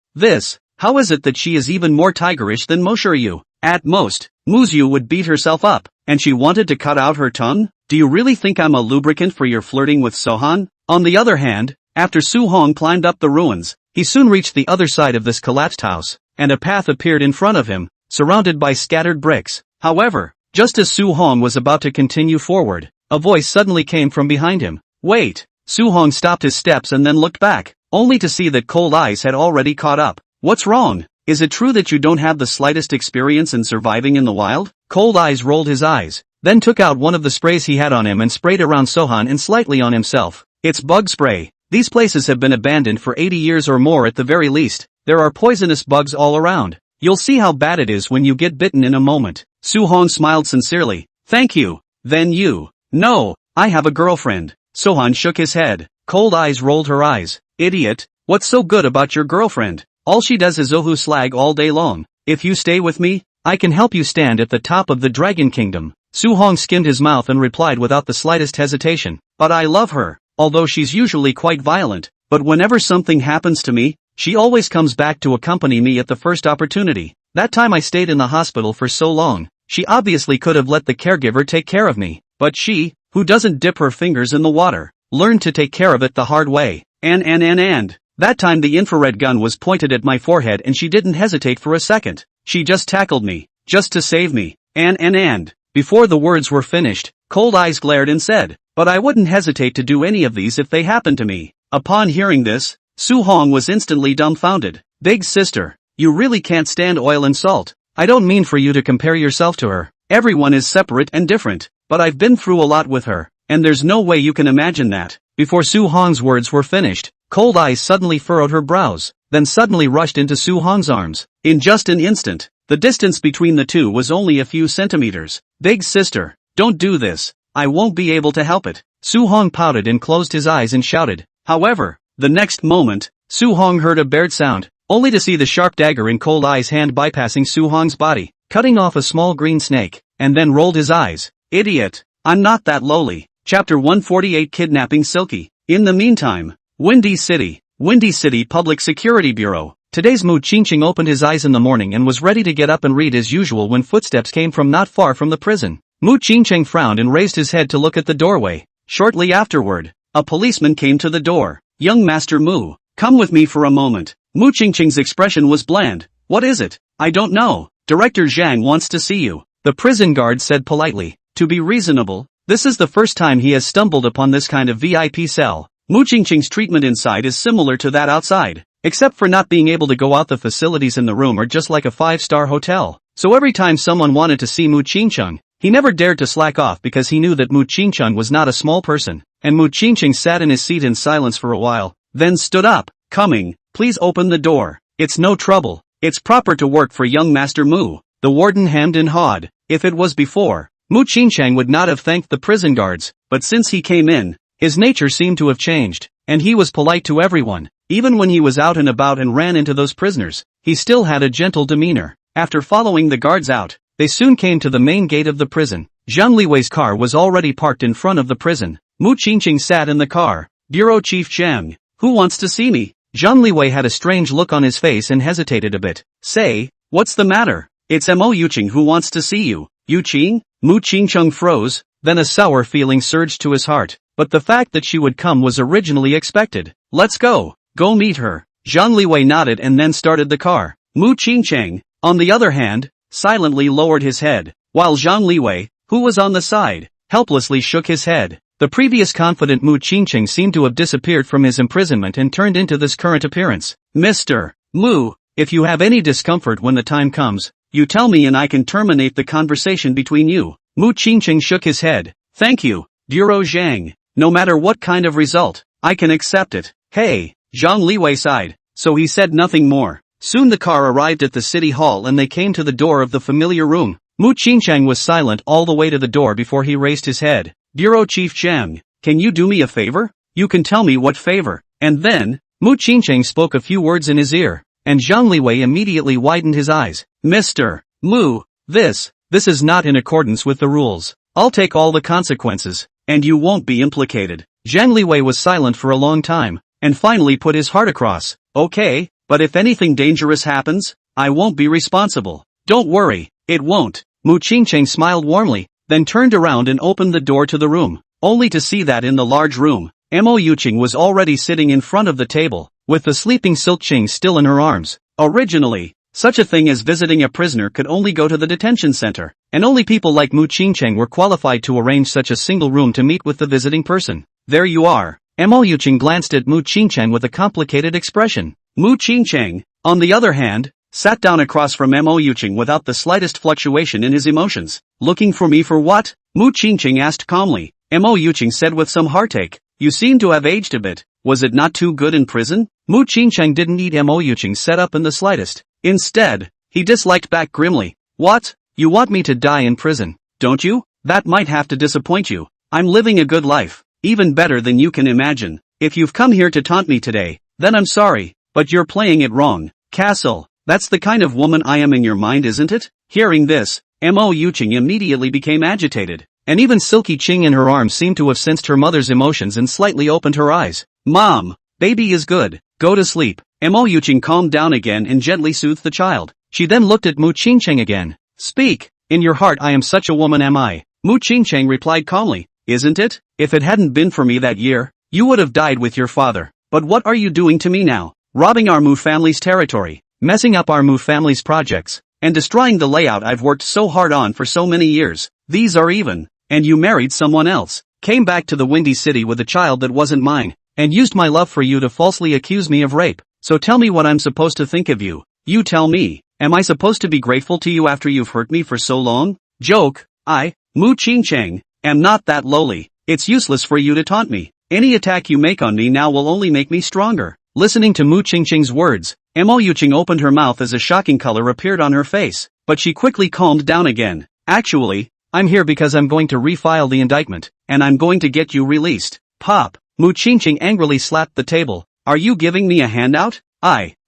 How is it that she is even more tigerish than Moshiryu? At most, Muyu would beat herself up, and she wanted to cut out her tongue? Do you really think I'm a lubricant for your flirting with Sohan? On the other hand, after Suhong climbed up the ruins, he soon reached the other side of this collapsed house, and a path appeared in front of him, surrounded by scattered bricks. However, just as Suhong was about to continue forward, a voice suddenly came from behind him. Wait! Suhong stopped his steps and then looked back, only to see that Cold Eyes had already caught up. What's wrong? Is it true that you don't have the slightest experience in surviving in the wild? Cold Eyes rolled his eyes, then took out one of the sprays he had on him and sprayed around Sohan and slightly on himself. It's bug spray. These places have been abandoned for 80 years or more at the very least. There are poisonous bugs all around. You'll see how bad it is when you get bitten in a moment. Suhong smiled sincerely. Thank you. Then you. No, I have a girlfriend. Sohan shook his head. Cold Eyes rolled her eyes. Idiot, what's so good about your girlfriend? All she does is ohu slag all day long. If you stay with me, I can help you stand at the top of the Dragon Kingdom. Suhong skimmed his mouth and replied without the slightest hesitation. But I love her, although she's usually quite violent. But whenever something happens to me, she always comes back to accompany me at the first opportunity. That time I stayed in the hospital for so long, she obviously could have let the caregiver take care of me. But she, who doesn't dip her fingers in the water, learned to take care of it the hard way. And. That time the infrared gun was pointed at my forehead and she didn't hesitate for a second. She just tackled me, just to save me. And. Before the words were finished, Cold Eyes glared and said, but I wouldn't hesitate to do any of these if they happened to me. Upon hearing this, Suhong was instantly dumbfounded. Big sister, you really can't stand oil and salt. I don't mean for you to compare yourself to her. Everyone is separate and different, but I've been through a lot with her, and there's no way you can imagine that. Before Suhong's words were finished, Cold Eyes suddenly furrowed her brows, then suddenly rushed into Suhong's arms. In just an instant, the distance between the two was only a few centimeters. Big sister, don't do this. I won't be able to help it. Suhong pouted and closed his eyes and shouted. However, the next moment, Suhong heard a bared sound, only to see the sharp dagger in Cold Eyes' hand bypassing Suhong's body, cutting off a small green snake, and then rolled his eyes. Idiot, I'm not that lowly. Chapter 148 Kidnapping Silky. In the meantime, Windy City Public Security Bureau. Today's Mu Qingqing opened his eyes in the morning and was ready to get up and read as usual when footsteps came from not far from the prison. Mu Qingqing frowned and raised his head to look at the doorway. Shortly afterward, a policeman came to the door. Young Master Mu, come with me for a moment. Mu Qingqing's expression was bland. What is it? I don't know. Director Zhang wants to see you. The prison guard said politely. To be reasonable, This is the first time he has stumbled upon this kind of VIP cell. Mu Qingqing's treatment inside is similar to that outside, except for not being able to go out. The facilities in the room are just like a 5-star hotel. So every time someone wanted to see Mu Qingqing, he never dared to slack off because he knew that Mu Qingqing was not a small person. And Mu Qingqing sat in his seat in silence for a while, then stood up. Coming, please open the door. It's no trouble. It's proper to work for young Master Mu. The warden hemmed and hawed. If it was before, Mu Qingqing would not have thanked the prison guards, but since he came in, his nature seemed to have changed, and he was polite to everyone. Even when he was out and about and ran into those prisoners, he still had a gentle demeanor. After following the guards out, they soon came to the main gate of the prison. Zhang Liwei's car was already parked in front of the prison. Mu Qingqing sat in the car. Bureau Chief Zhang, who wants to see me? Zhang Liwei had a strange look on his face and hesitated a bit. Say, what's the matter? It's Mo Yuqing who wants to see you. Yuqing? Mu Qingqing froze, then a sour feeling surged to his heart. But the fact that she would come was originally expected. Let's go. Go meet her. Zhang Liwei nodded and then started the car. Mu Qingqing, on the other hand, silently lowered his head, while Zhang Liwei, who was on the side, helplessly shook his head. The previous confident Mu Qingqing seemed to have disappeared from his imprisonment and turned into this current appearance. Mr. Mu, if you have any discomfort when the time comes, you tell me and I can terminate the conversation between you. Mu Qingqing shook his head. Thank you, Bureau Zhang. No matter what kind of result, I can accept it. Hey, Zhang Liwei sighed, so he said nothing more. Soon the car arrived at the city hall and they came to the door of the familiar room. Mu Qingqing was silent all the way to the door before he raised his head. Bureau Chief Zhang, can you do me a favor? You can tell me what favor. And then, Mu Qingqing spoke a few words in his ear, and Zhang Liwei immediately widened his eyes. Mr. Mu, this is not in accordance with the rules. I'll take all the consequences, and you won't be implicated. Zhang Liwei was silent for a long time, and finally put his heart across. Okay, but if anything dangerous happens, I won't be responsible. Don't worry, it won't. Mu Qingqing smiled warmly, then turned around and opened the door to the room, only to see that in the large room, Mo Yuqing was already sitting in front of the table, with the sleeping Silkqing still in her arms. Originally, such a thing as visiting a prisoner could only go to the detention center, and only people like Mu Qingqing were qualified to arrange such a single room to meet with the visiting person. There you are. Mo Yuqing glanced at Mu Qingqing with a complicated expression. Mu Qingqing, on the other hand, sat down across from Mo Yuqing without the slightest fluctuation in his emotions. Looking for me for what? Mu Qingqing asked calmly. Mo Yuqing said with some heartache. You seem to have aged a bit. Was it not too good in prison? Mu Qingqing didn't need Mo Yuqing's setup in the slightest. Instead, he disliked back grimly. What? You want me to die in prison, don't you? That might have to disappoint you. I'm living a good life, even better than you can imagine. If you've come here to taunt me today, then I'm sorry, but you're playing it wrong. Castle, that's the kind of woman I am in your mind, isn't it? Hearing this, Mo Yuqing immediately became agitated, and even Silky Qing in her arms seemed to have sensed her mother's emotions and slightly opened her eyes. Mom, baby is good. Go to sleep. Mo Yuqing calmed down again and gently soothed the child. She then looked at Mu Qingqing again. Speak. In your heart I am such a woman, am I? Mu Qingqing replied calmly. Isn't it? If it hadn't been for me that year, you would have died with your father. But what are you doing to me now? Robbing our Mu family's territory, messing up our Mu family's projects, and destroying the layout I've worked so hard on for so many years. These are even. And you married someone else. Came back to the Windy City with a child that wasn't mine, and used my love for you to falsely accuse me of rape. So tell me what I'm supposed to think of you. You tell me. Am I supposed to be grateful to you after you've hurt me for so long? Joke. I, Mu Qingqing, am not that lowly. It's useless for you to taunt me. Any attack you make on me now will only make me stronger. Listening to Mu Qingqing's words, Mo Yuqing opened her mouth as a shocking color appeared on her face, but she quickly calmed down again. Actually, I'm here because I'm going to refile the indictment, and I'm going to get you released. Pop. Mu Qingqing angrily slapped the table. Are you giving me a handout?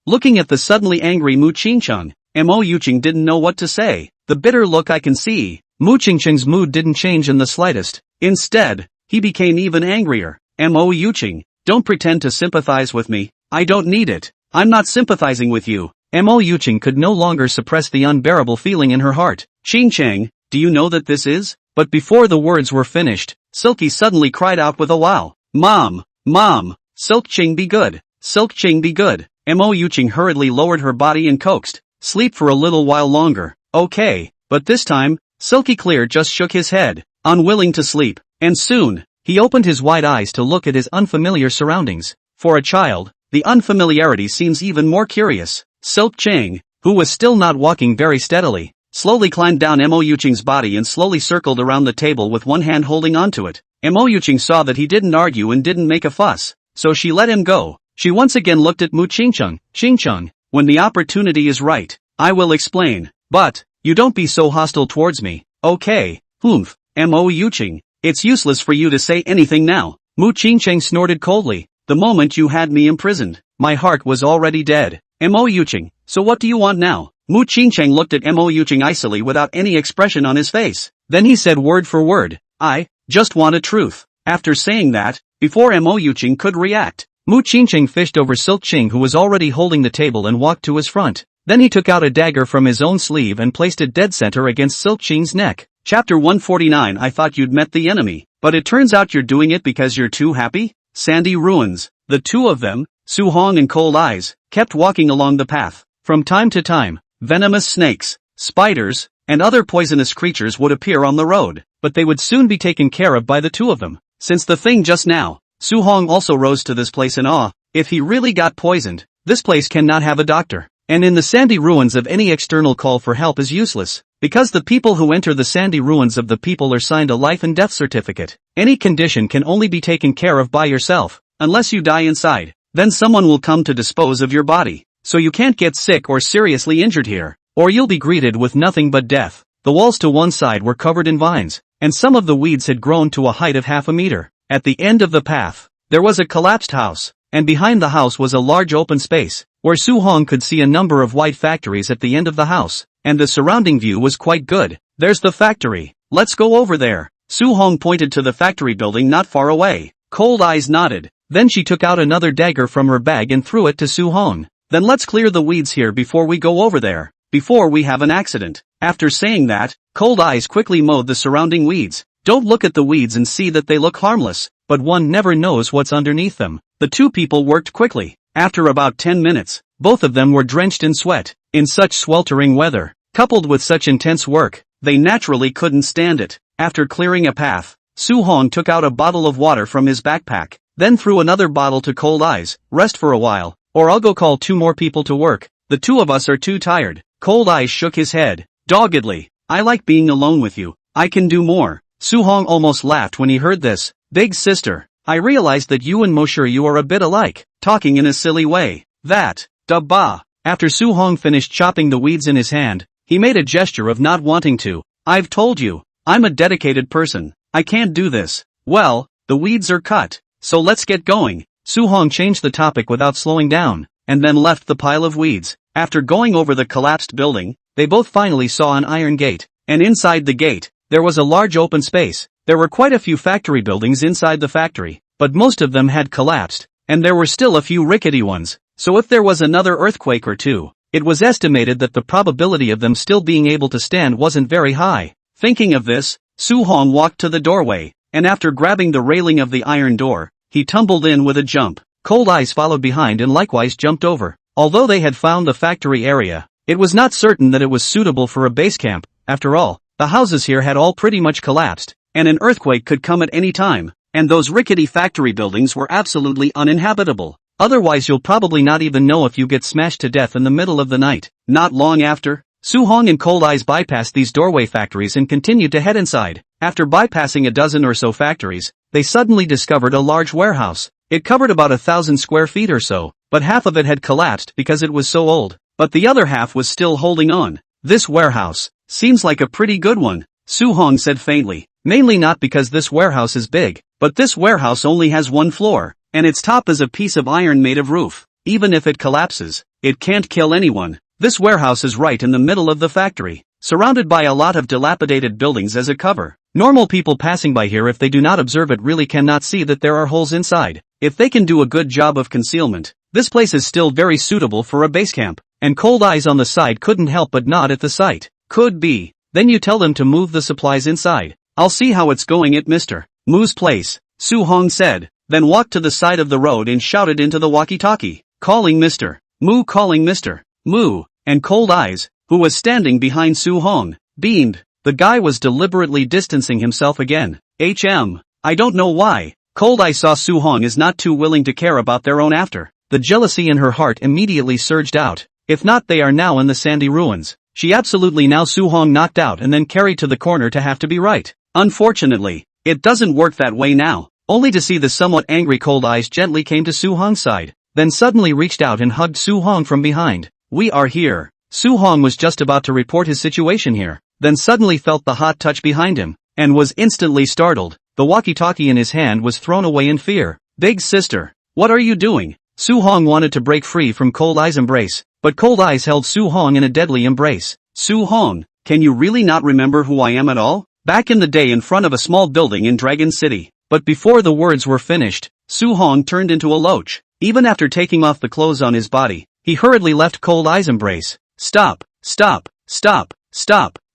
Looking at the suddenly angry Mu Qingqing, Mo Yuqing didn't know what to say. The bitter look I can see. Mu Qingqing's mood didn't change in the slightest. Instead, he became even angrier. Mo Yuqing, don't pretend to sympathize with me. I don't need it. I'm not sympathizing with you. Mo Yuqing could no longer suppress the unbearable feeling in her heart. Qingqing, do you know that this is? But before the words were finished, Silky suddenly cried out with a wow. Mom! Mom! Silkqing be good! Silkqing be good! Mo Yuqing hurriedly lowered her body and coaxed. Sleep for a little while longer. Okay, but this time, Silky Clear just shook his head. unwilling to sleep, and soon, he opened his wide eyes to look at his unfamiliar surroundings. For a child, the unfamiliarity seems even more curious. Silk Chang, who was still not walking very steadily, slowly climbed down Mo Yuching's body and slowly circled around the table with one hand holding onto it. Mo Yuching saw that he didn't argue and didn't make a fuss, so she let him go. She once again looked at Mu Qingcheng, when the opportunity is right, I will explain, but, you don't be so hostile towards me, okay, Mo Yuching, it's useless for you to say anything now. Mu Qingcheng snorted coldly, the moment you had me imprisoned, my heart was already dead. Mo Yuching, so what do you want now? Mu Qingcheng looked at Mo Yuching icily without any expression on his face. Then he said word for word, I just want a truth. After saying that, before Mo Yuching could react, Mu Qingcheng fished over Silk Ching, who was already holding the table, and walked to his front. Then he took out a dagger from his own sleeve and placed it dead center against Silk Ching's neck. Chapter 149. I thought you'd met the enemy, but it turns out you're doing it because you're too happy? Sandy ruins. The two of them, Su Hong and Cold Eyes, kept walking along the path. From time to time, venomous snakes, spiders, and other poisonous creatures would appear on the road, but they would soon be taken care of by the two of them. Since the thing just now, Su Hong also rose to this place in awe. If he really got poisoned, this place cannot have a doctor. And in the sandy ruins of any external call for help is useless, because the people who enter the sandy ruins of the people are signed a life and death certificate. Any condition can only be taken care of by yourself, unless you die inside. Then someone will come to dispose of your body. So you can't get sick or seriously injured here, or you'll be greeted with nothing but death. The walls to one side were covered in vines, and some of the weeds had grown to a height of half a meter. At the end of the path, there was a collapsed house, and behind the house was a large open space, where Su Hong could see a number of white factories at the end of the house, and the surrounding view was quite good. There's the factory. Let's go over there. Su Hong pointed to the factory building not far away. Cold Eyes nodded. Then she took out another dagger from her bag and threw it to Su Hong. Then let's clear the weeds here before we go over there, before we have an accident. After saying that, Cold Eyes quickly mowed the surrounding weeds. Don't look at the weeds and see that they look harmless, but one never knows what's underneath them. The two people worked quickly. After about 10 minutes, both of them were drenched in sweat. In such sweltering weather, coupled with such intense work, they naturally couldn't stand it. After clearing a path, Su Hong took out a bottle of water from his backpack, then threw another bottle to Cold Eyes. Rest for a while, or I'll go call 2 more people to work. The two of us are too tired. Cold Eyes shook his head, doggedly. I like being alone with you. I can do more. Su Hong almost laughed when he heard this. Big sister, I realized that you and Moshiru are a bit alike, talking in a silly way. That, da-ba. After Su Hong finished chopping the weeds in his hand, he made a gesture of not wanting to. I've told you, I'm a dedicated person. I can't do this. Well, the weeds are cut, so let's get going. Su Hong changed the topic without slowing down, and then left the pile of weeds. After going over the collapsed building, they both finally saw an iron gate, and inside the gate, there was a large open space. There were quite a few factory buildings inside the factory, but most of them had collapsed, and there were still a few rickety ones. So if there was another earthquake or two, it was estimated that the probability of them still being able to stand wasn't very high. Thinking of this, Su Hong walked to the doorway, and after grabbing the railing of the iron door, he tumbled in with a jump. Cold Eyes followed behind and likewise jumped over. Although they had found the factory area, it was not certain that it was suitable for a base camp. After all, the houses here had all pretty much collapsed, and an earthquake could come at any time, and those rickety factory buildings were absolutely uninhabitable. Otherwise you'll probably not even know if you get smashed to death in the middle of the night. Not long after, Su Hong and Cold Eyes bypassed these doorway factories and continued to head inside. After bypassing a dozen or so factories, they suddenly discovered a large warehouse. It covered about 1,000 square feet or so, but half of it had collapsed because it was so old, but the other half was still holding on. This warehouse seems like a pretty good one, Su Hong said faintly, mainly not because this warehouse is big, but this warehouse only has 1 floor, and its top is a piece of iron made of roof. Even if it collapses, it can't kill anyone. This warehouse is right in the middle of the factory, surrounded by a lot of dilapidated buildings as a cover. Normal people passing by here, if they do not observe it, really cannot see that there are holes inside. If they can do a good job of concealment, this place is still very suitable for a base camp. And Cold Eyes on the side couldn't help but nod at the sight. Could be. Then you tell them to move the supplies inside. I'll see how it's going at Mr. Mu's place, Su Hong said, then walked to the side of the road and shouted into the walkie-talkie, calling Mr. Mu, and Cold Eyes, who was standing behind Su Hong, beamed. The guy was deliberately distancing himself again. I don't know why. Cold Eye saw Su-hong is not too willing to care about their own after. The jealousy in her heart immediately surged out. If not, they are now in the sandy ruins. She absolutely now Su-hong knocked out and then carried to the corner to have to be right. Unfortunately, it doesn't work that way now. Only to see the somewhat angry Cold Eyes gently came to Su-hong's side, then suddenly reached out and hugged Su-hong from behind. We are here. Su-hong was just about to report his situation here, then suddenly felt the hot touch behind him, and was instantly startled. The walkie-talkie in his hand was thrown away in fear. Big sister, what are you doing? Su-hong wanted to break free from Cold Eye's embrace, but Cold Eyes held Su-hong in a deadly embrace. Su-hong, can you really not remember who I am at all? Back in the day in front of a small building in Dragon City. But before the words were finished, Su-hong turned into a loach. Even after taking off the clothes on his body, he hurriedly left Cold Eye's embrace. Stop.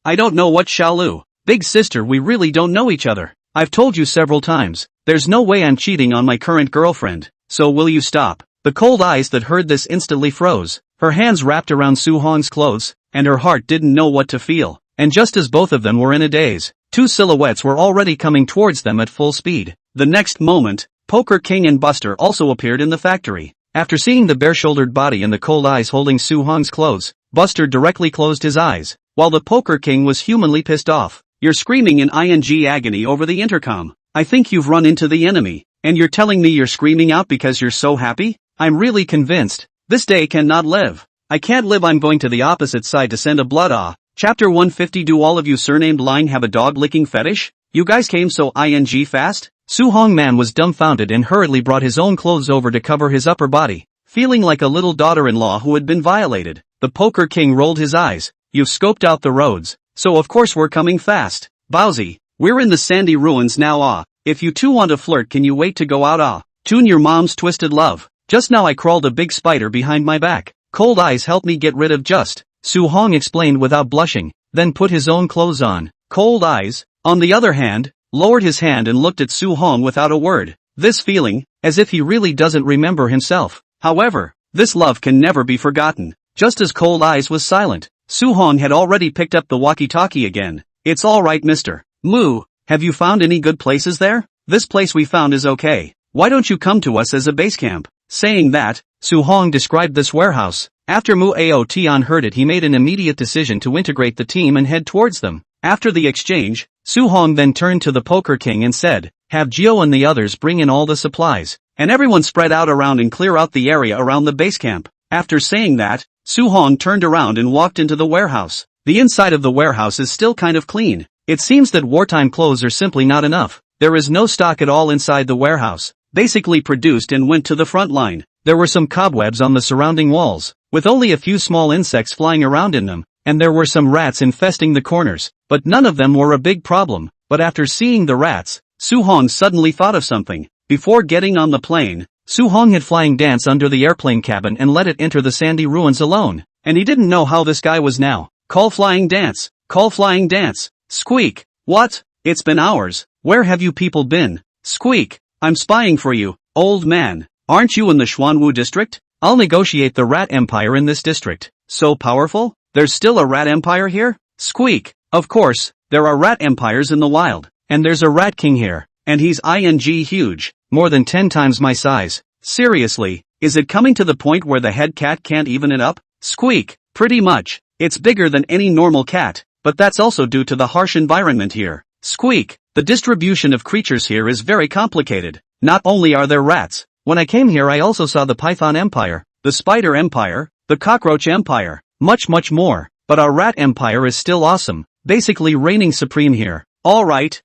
I don't know what Shaolu. Big sister, we really don't know each other. I've told you several times, there's no way I'm cheating on my current girlfriend, so will you stop? The Cold Eyes that heard this instantly froze, her hands wrapped around Su-hong's clothes, and her heart didn't know what to feel, and just as both of them were in a daze, two silhouettes were already coming towards them at full speed. The next moment, Poker King and Buster also appeared in the factory. After seeing the bare-shouldered body and the Cold Eyes holding Su-hong's clothes, Buster directly closed his eyes, while the Poker King was humanly pissed off. You're screaming in ing agony over the intercom. I think you've run into the enemy, and you're telling me you're screaming out because you're so happy? I'm really convinced. This day cannot live. I can't live. I'm going to the opposite side to send a blood Chapter 150. Do all of you surnamed Line have a dog-licking fetish? You guys came so ing fast? Su-hong man was dumbfounded and hurriedly brought his own clothes over to cover his upper body, feeling like a little daughter-in-law who had been violated. The Poker King rolled his eyes. You've scoped out the roads, so of course we're coming fast. Bowsy, we're in the sandy ruins now If you two want to flirt, can you wait to go out Tune your mom's twisted love. Just now I crawled a big spider behind my back. Cold Eyes helped me get rid of just. Su-hong explained without blushing, then put his own clothes on. Cold Eyes, on the other hand, lowered his hand and looked at Su-hong without a word. This feeling, as if he really doesn't remember himself. However, this love can never be forgotten. Just as Cold Eyes was silent, Su-hong had already picked up the walkie-talkie again. It's alright, Mr. Mu, have you found any good places there? This place we found is okay. Why don't you come to us as a base camp? Saying that, Su-hong described this warehouse. After Mu Aotian heard it, he made an immediate decision to integrate the team and head towards them. After the exchange, Su-hong then turned to the Poker King and said, have Gio and the others bring in all the supplies, and everyone spread out around and clear out the area around the base camp. After saying that, Su-hong turned around and walked into the warehouse. The inside of the warehouse is still kind of clean. It seems that wartime clothes are simply not enough. There is no stock at all inside the warehouse, basically produced and went to the front line. There were some cobwebs on the surrounding walls, with only a few small insects flying around in them, and there were some rats infesting the corners, but none of them were a big problem. But after seeing the rats, Su-hong suddenly thought of something. Before getting on the plane, Su-hong had flying dance under the airplane cabin and let it enter the sandy ruins alone, and he didn't know how this guy was now. Call flying dance, call flying dance. Squeak, what? It's been hours. Where have you people been? Squeak, I'm spying for you, old man. Aren't you in the Xuanwu district? I'll negotiate the rat empire in this district. So powerful? There's still a rat empire here? Squeak, of course, there are rat empires in the wild, and there's a rat king here, and he's ing huge, more than 10 times my size. Seriously, is it coming to the point where the head cat can't even it up? Squeak, pretty much. It's bigger than any normal cat, but that's also due to the harsh environment here. Squeak, the distribution of creatures here is very complicated. Not only are there rats, when I came here I also saw the Python Empire, the Spider Empire, the Cockroach Empire, much more, but our rat empire is still awesome, basically reigning supreme here. Alright,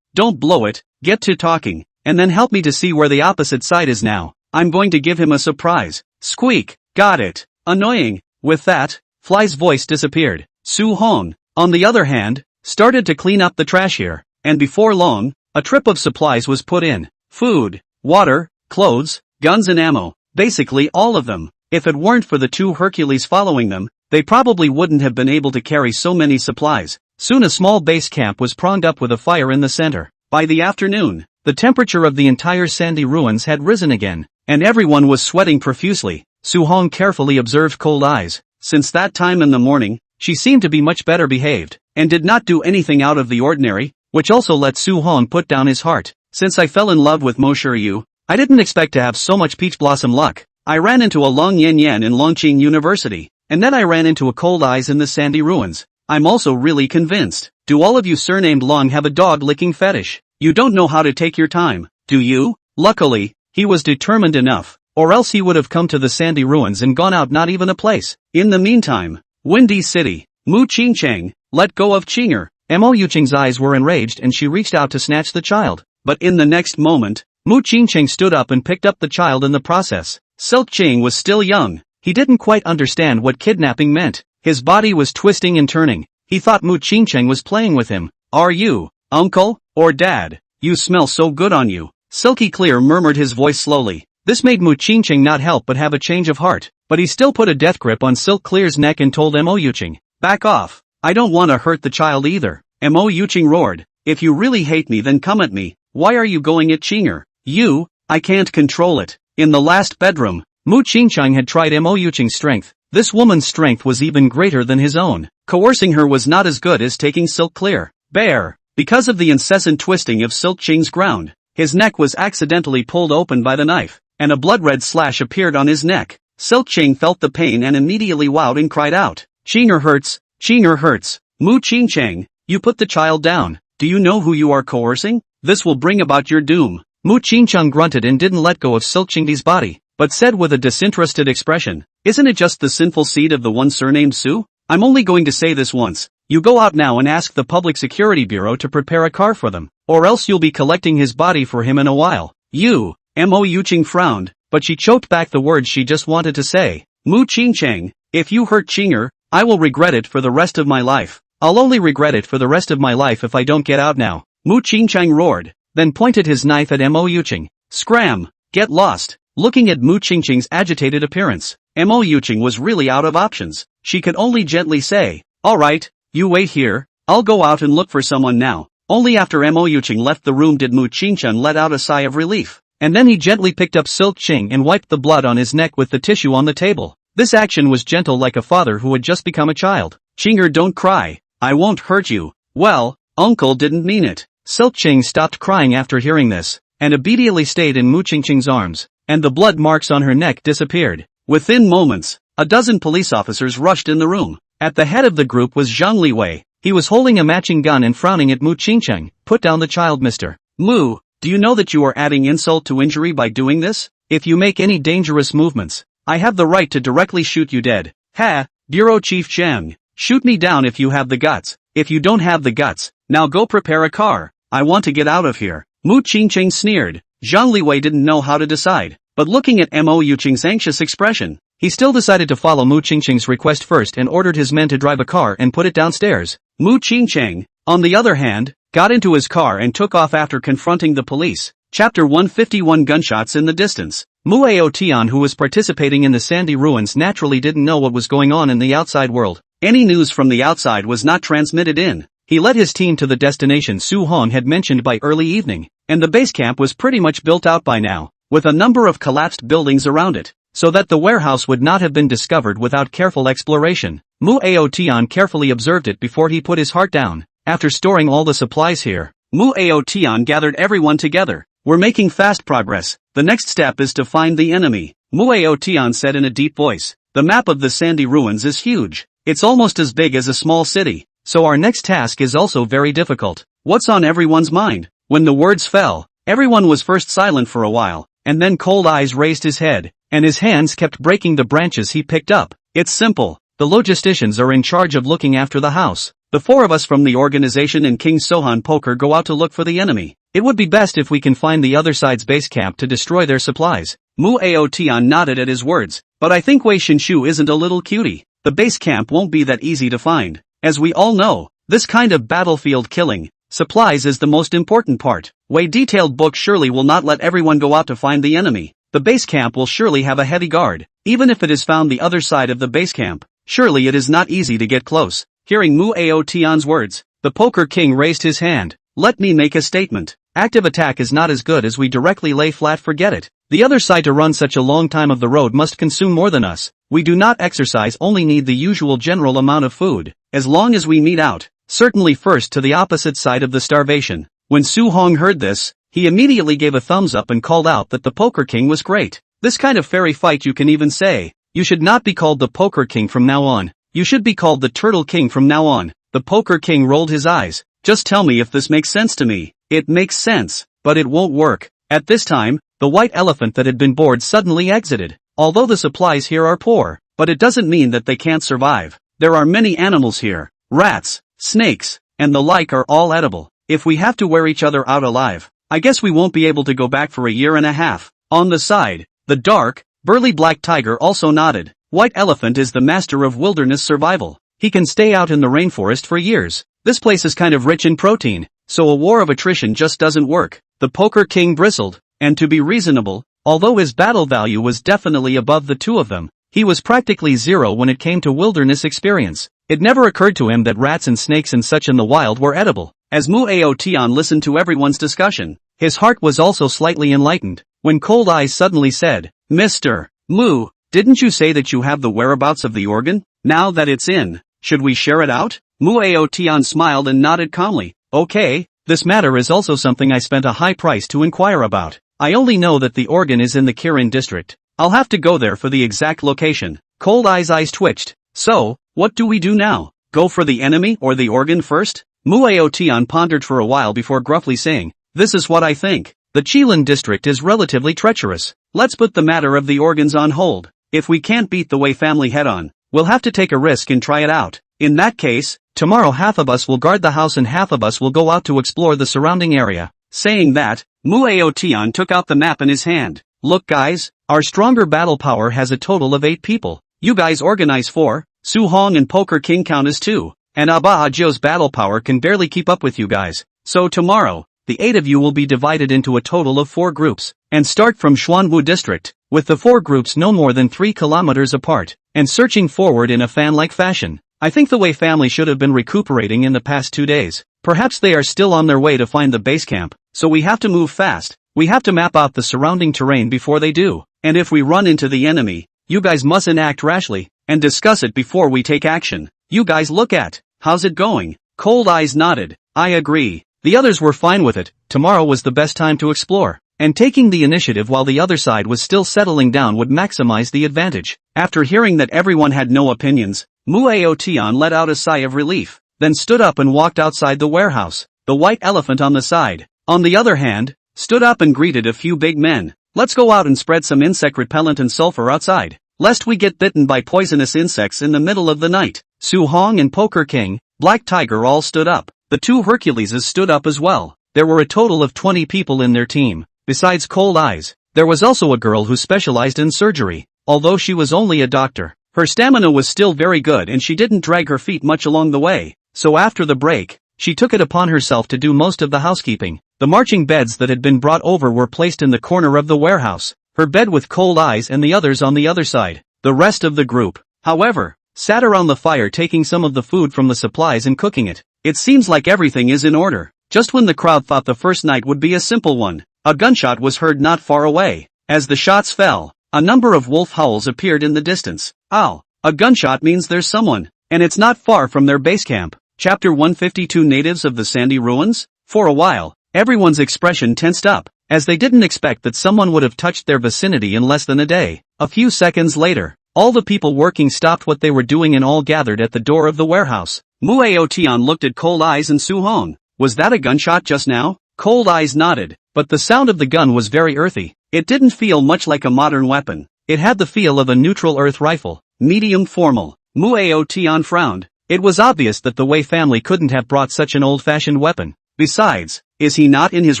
don't blow it, get to talking, and then help me to see where the opposite side is now. I'm going to give him a surprise. Squeak, got it. Annoying. With that, Fly's voice disappeared. Su-hong, on the other hand, started to clean up the trash here, and before long, a trip of supplies was put in. Food, water, clothes, guns and ammo, basically all of them. If it weren't for the two Hercules following them, they probably wouldn't have been able to carry so many supplies. Soon a small base camp was pronged up with a fire in the center. By the afternoon, the temperature of the entire sandy ruins had risen again, and everyone was sweating profusely. Su-hong carefully observed Cold Eyes. Since that time in the morning, she seemed to be much better behaved. and did not do anything out of the ordinary, which also let Su Hong put down his heart. Since I fell in love with Mo Shiryu, I didn't expect to have so much peach blossom luck. I ran into a Long Yan Yan in Longqing University, and then I ran into a Cold Eyes in the Sandy Ruins. I'm also really convinced. Do all of you surnamed Long have a dog-licking fetish? You don't know how to take your time, do you? Luckily, he was determined enough, or else he would have come to the Sandy Ruins and gone out not even a place. In the meantime, Windy City, Mu Qingcheng, let go of Qinger. Mo Yuqing's eyes were enraged and she reached out to snatch the child. But in the next moment, Mu Qingcheng stood up and picked up the child in the process. Silk Qing was still young. He didn't quite understand what kidnapping meant. His body was twisting and turning. He thought Mu Qingcheng was playing with him. Are you, uncle, or dad? You smell so good on you. Silky Clear murmured his voice slowly. This made Mu Qingcheng not help but have a change of heart. But he still put a death grip on Silk Clear's neck and told Mo Yuqing, back off. I don't want to hurt the child either. Mo Yuqing roared. If you really hate me then come at me. Why are you going at Qinger? You, I can't control it. In the last bedroom, Mu Qingcheng had tried Mo Yuqing's strength. This woman's strength was even greater than his own. Coercing her was not as good as taking Silk Clear. Bear. Because of the incessant twisting of Silk Qing's ground, his neck was accidentally pulled open by the knife, and a blood-red slash appeared on his neck. Silk Qing felt the pain and immediately wowed and cried out. Qinger hurts. Qinger hurts. Mu Qingcheng, you put the child down. Do you know who you are coercing? This will bring about your doom. Mu Qingcheng grunted and didn't let go of Silk Qing's body, but said with a disinterested expression, isn't it just the sinful seed of the one surnamed Su? I'm only going to say this once. You go out now and ask the Public Security Bureau to prepare a car for them, or else you'll be collecting his body for him in a while. You, Mo Yuqing frowned, but she choked back the words she just wanted to say. Mu Qingcheng, if you hurt Qinger, I will regret it for the rest of my life. I'll only regret it for the rest of my life if I don't get out now. Mu Qingcheng roared, then pointed his knife at Mo Yuqing. Scram! Get lost! Looking at Mu Qingcheng's agitated appearance, Mo Yuqing was really out of options. She could only gently say, alright, you wait here, I'll go out and look for someone now. Only after Mo Yuqing left the room did Mu Qingcheng let out a sigh of relief. And then he gently picked up Silk Qing and wiped the blood on his neck with the tissue on the table. This action was gentle like a father who had just become a child. Qinger, don't cry. I won't hurt you. Well, uncle didn't mean it. Silk Qing stopped crying after hearing this, and obediently stayed in Mu Qingcheng's arms, and the blood marks on her neck disappeared. Within moments, a dozen police officers rushed in the room. At the head of the group was Zhang Liwei. He was holding a matching gun and frowning at Mu Qingcheng. Put down the child, Mr. Mu, do you know that you are adding insult to injury by doing this? If you make any dangerous movements, I have the right to directly shoot you dead. Ha, Bureau Chief Zhang, shoot me down if you have the guts. If you don't have the guts, now go prepare a car. I want to get out of here. Mu Qingcheng sneered. Zhang Liwei didn't know how to decide, but looking at Mo Yuqing's anxious expression, he still decided to follow Mu Qingcheng's request first and ordered his men to drive a car and put it downstairs. Mu Qingcheng, on the other hand, got into his car and took off after confronting the police. Chapter 151 Gunshots in the distance. Mu Aotian, who was participating in the Sandy Ruins, naturally didn't know what was going on in the outside world. Any news from the outside was not transmitted in. He led his team to the destination Su Hong had mentioned by early evening, and the base camp was pretty much built out by now, with a number of collapsed buildings around it, so that the warehouse would not have been discovered without careful exploration. Mu Aotian carefully observed it before he put his heart down. After storing all the supplies here, Mu Aotian gathered everyone together. We're making fast progress. The next step is to find the enemy, Mu Aotian said in a deep voice. The map of the Sandy Ruins is huge. It's almost as big as a small city. So our next task is also very difficult. What's on everyone's mind? When the words fell, everyone was first silent for a while, and then Cold Eyes raised his head, and his hands kept breaking the branches he picked up. It's simple. The logisticians are in charge of looking after the house. The four of us from the organization and King Sohan Poker go out to look for the enemy. It would be best if we can find the other side's base camp to destroy their supplies. Mu Aotian nodded at his words, but I think Wei Shinshu isn't a little cutie. The base camp won't be that easy to find. As we all know, this kind of battlefield killing, supplies is the most important part. Wei detailed book surely will not let everyone go out to find the enemy. The base camp will surely have a heavy guard, even if it is found the other side of the base camp. Surely it is not easy to get close. Hearing Mu Aotian's words, the Poker King raised his hand. Let me make a statement. Active attack is not as good as we directly lay flat forget it. The other side to run such a long time of the road must consume more than us. We do not exercise only need the usual general amount of food. As long as we meet out, certainly first to the opposite side of the starvation. When Su Hong heard this, he immediately gave a thumbs up and called out that the Poker King was great. This kind of fairy fight, you can even say. You should not be called the Poker King from now on. You should be called the Turtle King from now on. The Poker King rolled his eyes. Just tell me if this makes sense to me. It makes sense, but it won't work. At this time, the white elephant that had been bored suddenly exited. Although the supplies here are poor, but it doesn't mean that they can't survive. There are many animals here. Rats, snakes, and the like are all edible. If we have to wear each other out alive, I guess we won't be able to go back for a year and a half. On the side, the dark, burly black tiger also nodded. White elephant is the master of wilderness survival. He can stay out in the rainforest for years. This place is kind of rich in protein, so a war of attrition just doesn't work. The Poker King bristled, and to be reasonable, although his battle value was definitely above the two of them, he was practically zero when it came to wilderness experience. It never occurred to him that rats and snakes and such in the wild were edible. As Muyu Tian listened to everyone's discussion, his heart was also slightly enlightened, when Cold Eyes suddenly said, Mr. Mu, didn't you say that you have the whereabouts of the organ? Now that it's in, should we share it out? Muyu Tian smiled and nodded calmly. Okay, this matter is also something I spent a high price to inquire about. I only know that the organ is in the Kirin district. I'll have to go there for the exact location. Cold Eyes' eyes twitched. So, what do we do now? Go for the enemy or the organ first? Muyu Tian pondered for a while before gruffly saying, This is what I think. The Qilin district is relatively treacherous. Let's put the matter of the organs on hold. If we can't beat the Wei family head-on, we'll have to take a risk and try it out. In that case, tomorrow half of us will guard the house and half of us will go out to explore the surrounding area. Saying that, Muyu Tian took out the map in his hand. Look guys, our stronger battle power has a total of 8 people. You guys organize 4, Su Hong and Poker King count as 2, and Aba Ajio's battle power can barely keep up with you guys. So tomorrow, the 8 of you will be divided into a total of 4 groups, and start from Xuanwu district, with the 4 groups no more than 3 kilometers apart, and searching forward in a fan-like fashion. I think the Wei family should have been recuperating in the past 2 days. Perhaps they are still on their way to find the base camp, so we have to move fast. We have to map out the surrounding terrain before they do, and if we run into the enemy, you guys mustn't act rashly, and discuss it before we take action. You guys look at, how's it going? Cold Eyes nodded. I agree. The others were fine with it. Tomorrow was the best time to explore, and taking the initiative while the other side was still settling down would maximize the advantage. After hearing that everyone had no opinions, Muyu Tian let out a sigh of relief, then stood up and walked outside the warehouse. The white elephant on the side, on the other hand, stood up and greeted a few big men. Let's go out and spread some insect repellent and sulfur outside, lest we get bitten by poisonous insects in the middle of the night. Su Hong and Poker King, Black Tiger all stood up. The 2 Herculeses stood up as well. There were a total of 20 people in their team. Besides Cold Eyes, there was also a girl who specialized in surgery. Although she was only a doctor, her stamina was still very good and she didn't drag her feet much along the way. So after the break, she took it upon herself to do most of the housekeeping. The marching beds that had been brought over were placed in the corner of the warehouse, her bed with Cold Eyes and the others on the other side. The rest of the group, however, sat around the fire taking some of the food from the supplies and cooking it. It seems like everything is in order. Just when the crowd thought the first night would be a simple one, a gunshot was heard not far away. As the shots fell, a number of wolf howls appeared in the distance. Ow! A gunshot means there's someone, and it's not far from their base camp. Chapter 152 Natives of the Sandy Ruins? For a while, everyone's expression tensed up, as they didn't expect that someone would have touched their vicinity in less than a day. A few seconds later, all the people working stopped what they were doing and all gathered at the door of the warehouse. Muyu Tian looked at Cold Eyes and Su Hong. Was that a gunshot just now? Cold Eyes nodded, but the sound of the gun was very earthy. It didn't feel much like a modern weapon. It had the feel of a neutral earth rifle, medium formal. Muyu Tian frowned. It was obvious that the Wei family couldn't have brought such an old-fashioned weapon. Besides, is he not in his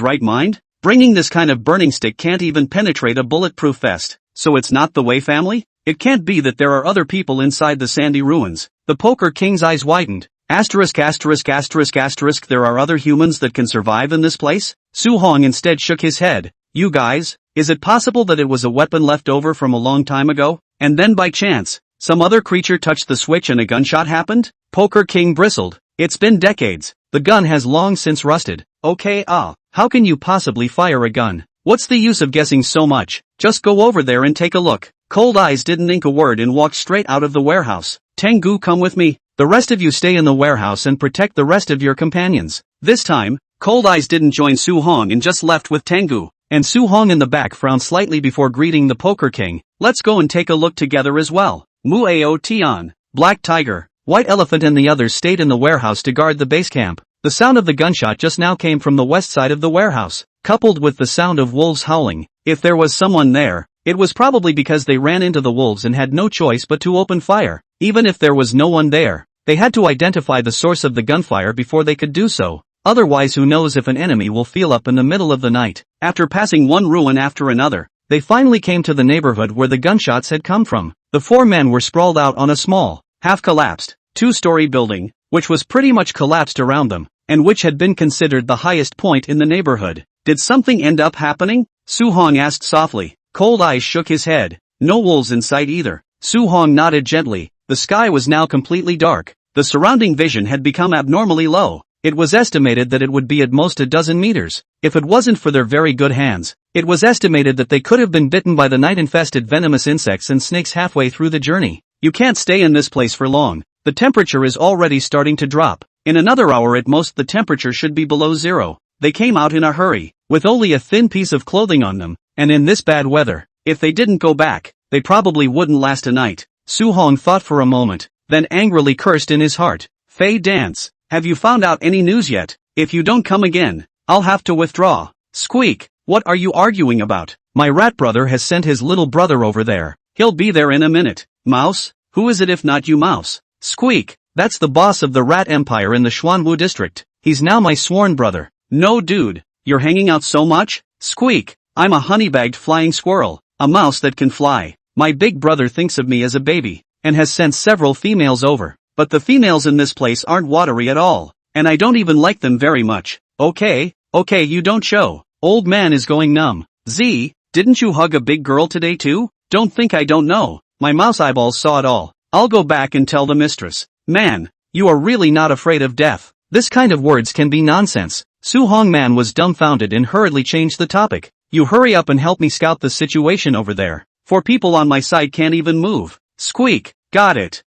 right mind? Bringing this kind of burning stick can't even penetrate a bulletproof vest. So it's not the Wei family? It can't be that there are other people inside the sandy ruins. The Poker King's eyes widened. Asterisk asterisk asterisk asterisk there are other humans that can survive in this place? Su Hong instead shook his head. You guys, is it possible that it was a weapon left over from a long time ago, and then by chance, some other creature touched the switch and a gunshot happened? Poker King bristled. It's been decades. The gun has long since rusted. Okay, how can you possibly fire a gun? What's the use of guessing so much? Just go over there and take a look. Cold Eyes didn't think a word and walked straight out of the warehouse. Tengu, come with me. The rest of you stay in the warehouse and protect the rest of your companions. This time, Cold Eyes didn't join Su Hong and just left with Tengu, and Su Hong in the back frowned slightly before greeting the Poker King. Let's go and take a look together as well. Mueo Tian, Black Tiger, White Elephant and the others stayed in the warehouse to guard the base camp. The sound of the gunshot just now came from the west side of the warehouse, coupled with the sound of wolves howling. If there was someone there, it was probably because they ran into the wolves and had no choice but to open fire. Even if there was no one there, they had to identify the source of the gunfire before they could do so. Otherwise, who knows if an enemy will feel up in the middle of the night. After passing one ruin after another, they finally came to the neighborhood where the gunshots had come from. The four men were sprawled out on a small, half-collapsed, two-story building, which was pretty much collapsed around them, and which had been considered the highest point in the neighborhood. Did something end up happening? Su Hong asked softly. Cold Eyes shook his head. No wolves in sight either. Su Hong nodded gently. The sky was now completely dark. The surrounding vision had become abnormally low. It was estimated that it would be at most a dozen meters. If it wasn't for their very good hands, it was estimated that they could have been bitten by the night-infested venomous insects and snakes halfway through the journey. You can't stay in this place for long. The temperature is already starting to drop. In another hour at most the temperature should be below zero. They came out in a hurry, with only a thin piece of clothing on them, and in this bad weather. If they didn't go back, they probably wouldn't last a night. Su Hong thought for a moment, then angrily cursed in his heart. Fei Dance, have you found out any news yet? If you don't come again, I'll have to withdraw. Squeak, what are you arguing about? My rat brother has sent his little brother over there. He'll be there in a minute. Mouse, who is it if not you, Mouse? Squeak, that's the boss of the rat empire in the Xuanwu district. He's now my sworn brother. No dude, you're hanging out so much? Squeak, I'm a honey-bagged flying squirrel, a mouse that can fly. My big brother thinks of me as a baby, and has sent several females over. But the females in this place aren't watery at all, and I don't even like them very much. Okay, you don't show. Old man is going numb. Z, didn't you hug a big girl today too? Don't think I don't know. My mouse eyeballs saw it all. I'll go back and tell the mistress. Man, you are really not afraid of death. This kind of words can be nonsense. Su Hong Man was dumbfounded and hurriedly changed the topic. You hurry up and help me scout the situation over there. 4 people on my side can't even move. Squeak, got it.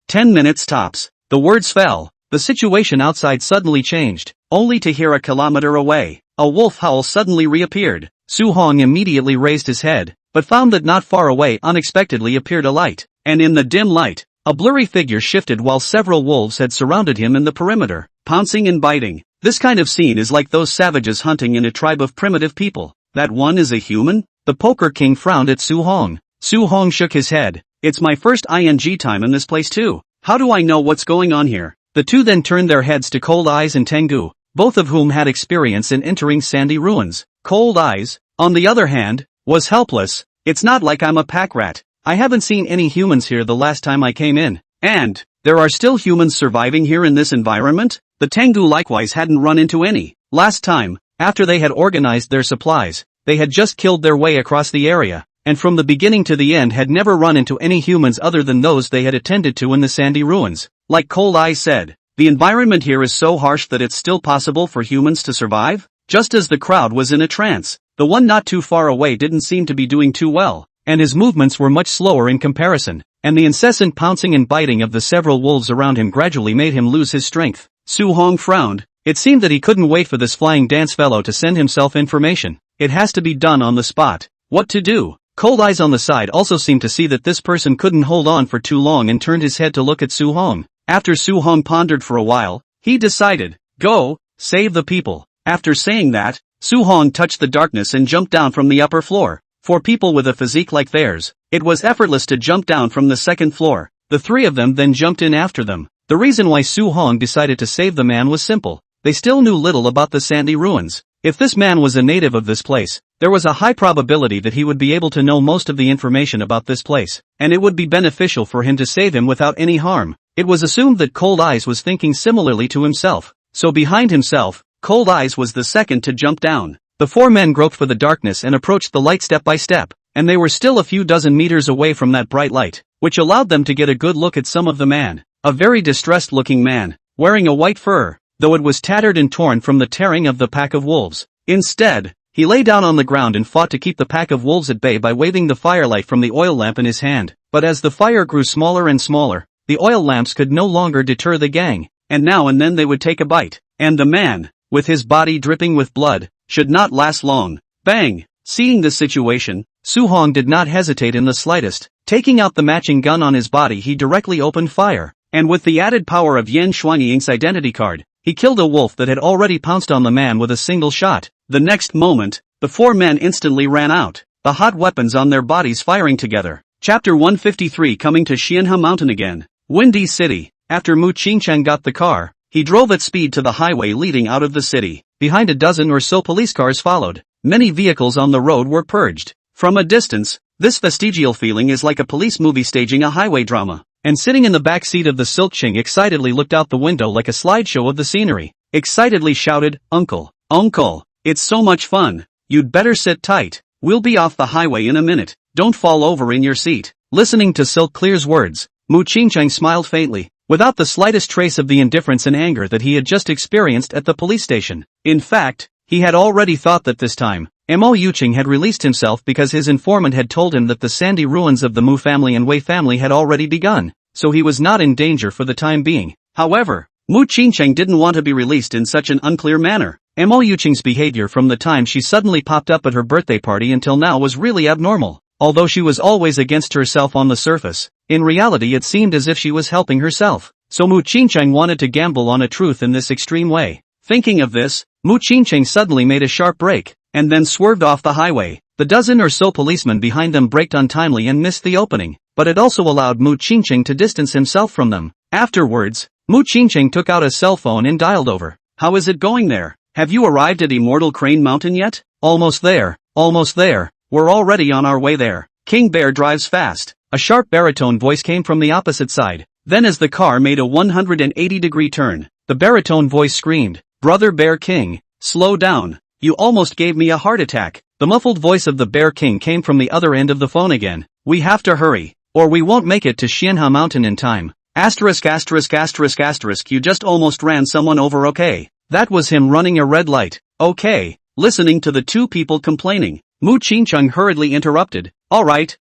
10 minutes tops. The words fell. The situation outside suddenly changed, only to hear a kilometer away. A wolf howl suddenly reappeared. Su Hong immediately raised his head, but found that not far away unexpectedly appeared a light, and in the dim light, a blurry figure shifted while several wolves had surrounded him in the perimeter, pouncing and biting. This kind of scene is like those savages hunting in a tribe of primitive people. That one is a human? The Poker King frowned at Su Hong. Su Hong shook his head. It's my first ING time in this place too. How do I know what's going on here? The two then turned their heads to Cold Eyes and Tengu, both of whom had experience in entering sandy ruins. Cold Eyes, on the other hand, was helpless. It's not like I'm a pack rat. I haven't seen any humans here the last time I came in. And, there are still humans surviving here in this environment? The Tengu likewise hadn't run into any. Last time, after they had organized their supplies, they had just killed their way across the area, and from the beginning to the end had never run into any humans other than those they had attended to in the sandy ruins. Like Cold Eyes said, the environment here is so harsh that it's still possible for humans to survive? Just as the crowd was in a trance, the one not too far away didn't seem to be doing too well, and his movements were much slower in comparison, and the incessant pouncing and biting of the several wolves around him gradually made him lose his strength. Su Hong frowned. It seemed that he couldn't wait for this flying dance fellow to send himself information. It has to be done on the spot. What to do? Cold Eyes on the side also seemed to see that this person couldn't hold on for too long and turned his head to look at Su Hong. After Su Hong pondered for a while, he decided, go, save the people. After saying that, Su Hong touched the darkness and jumped down from the upper floor. For people with a physique like theirs, it was effortless to jump down from the second floor. The 3 of them then jumped in after them. The reason why Su Hong decided to save the man was simple. They still knew little about the sandy ruins. If this man was a native of this place, there was a high probability that he would be able to know most of the information about this place, and it would be beneficial for him to save him without any harm. It was assumed that Cold Eyes was thinking similarly to himself, so behind himself, Cold Eyes was the second to jump down. The 4 men groped for the darkness and approached the light step by step, and they were still a few dozen meters away from that bright light, which allowed them to get a good look at some of the man. A very distressed-looking man, wearing a white fur, though it was tattered and torn from the tearing of the pack of wolves. Instead, he lay down on the ground and fought to keep the pack of wolves at bay by waving the firelight from the oil lamp in his hand. But as the fire grew smaller and smaller, the oil lamps could no longer deter the gang, and now and then they would take a bite, and the man, with his body dripping with blood, should not last long. Bang! Seeing this situation, Su-hong did not hesitate in the slightest. Taking out the matching gun on his body, he directly opened fire, and with the added power of Yan Shuanying's identity card, he killed a wolf that had already pounced on the man with a single shot. The next moment, the four men instantly ran out, the hot weapons on their bodies firing together. Chapter 153. Coming to Xianhe Mountain again. Windy City. After Mu Qingcheng got the car, he drove at speed to the highway leading out of the city. Behind a dozen or so police cars followed. Many vehicles on the road were purged. From a distance, this vestigial feeling is like a police movie staging a highway drama. And sitting in the back seat of the Silkching excitedly looked out the window like a slideshow of the scenery. Excitedly shouted, "Uncle, Uncle, it's so much fun. You'd better sit tight. We'll be off the highway in a minute. Don't fall over in your seat." Listening to Silk Clear's words, Mu Qingcheng smiled faintly, without the slightest trace of the indifference and anger that he had just experienced at the police station. In fact, he had already thought that this time, Mo Yuqing had released himself because his informant had told him that the sandy ruins of the Mu family and Wei family had already begun, so he was not in danger for the time being. However, Mu Qingcheng didn't want to be released in such an unclear manner. Mo Yuqing's behavior from the time she suddenly popped up at her birthday party until now was really abnormal. Although she was always against herself on the surface, in reality it seemed as if she was helping herself. So Mu Qingcheng wanted to gamble on a truth in this extreme way. Thinking of this, Mu Qingcheng suddenly made a sharp break, and then swerved off the highway. The dozen or so policemen behind them braked untimely and missed the opening, but it also allowed Mu Qingcheng to distance himself from them. Afterwards, Mu Qingcheng took out a cell phone and dialed over. "How is it going there? Have you arrived at Immortal Crane Mountain yet?" Almost there. We're already on our way there. King Bear drives fast." A sharp baritone voice came from the opposite side. Then as the car made a 180-degree turn, the baritone voice screamed, "Brother Bear King, slow down. You almost gave me a heart attack." The muffled voice of the Bear King came from the other end of the phone again. "We have to hurry, or we won't make it to Xianhe Mountain in time. Asterisk. You just almost ran someone over, okay?" That was him running a red light. "Okay." Listening to the two people complaining, Mu Qingcheng hurriedly interrupted. All right,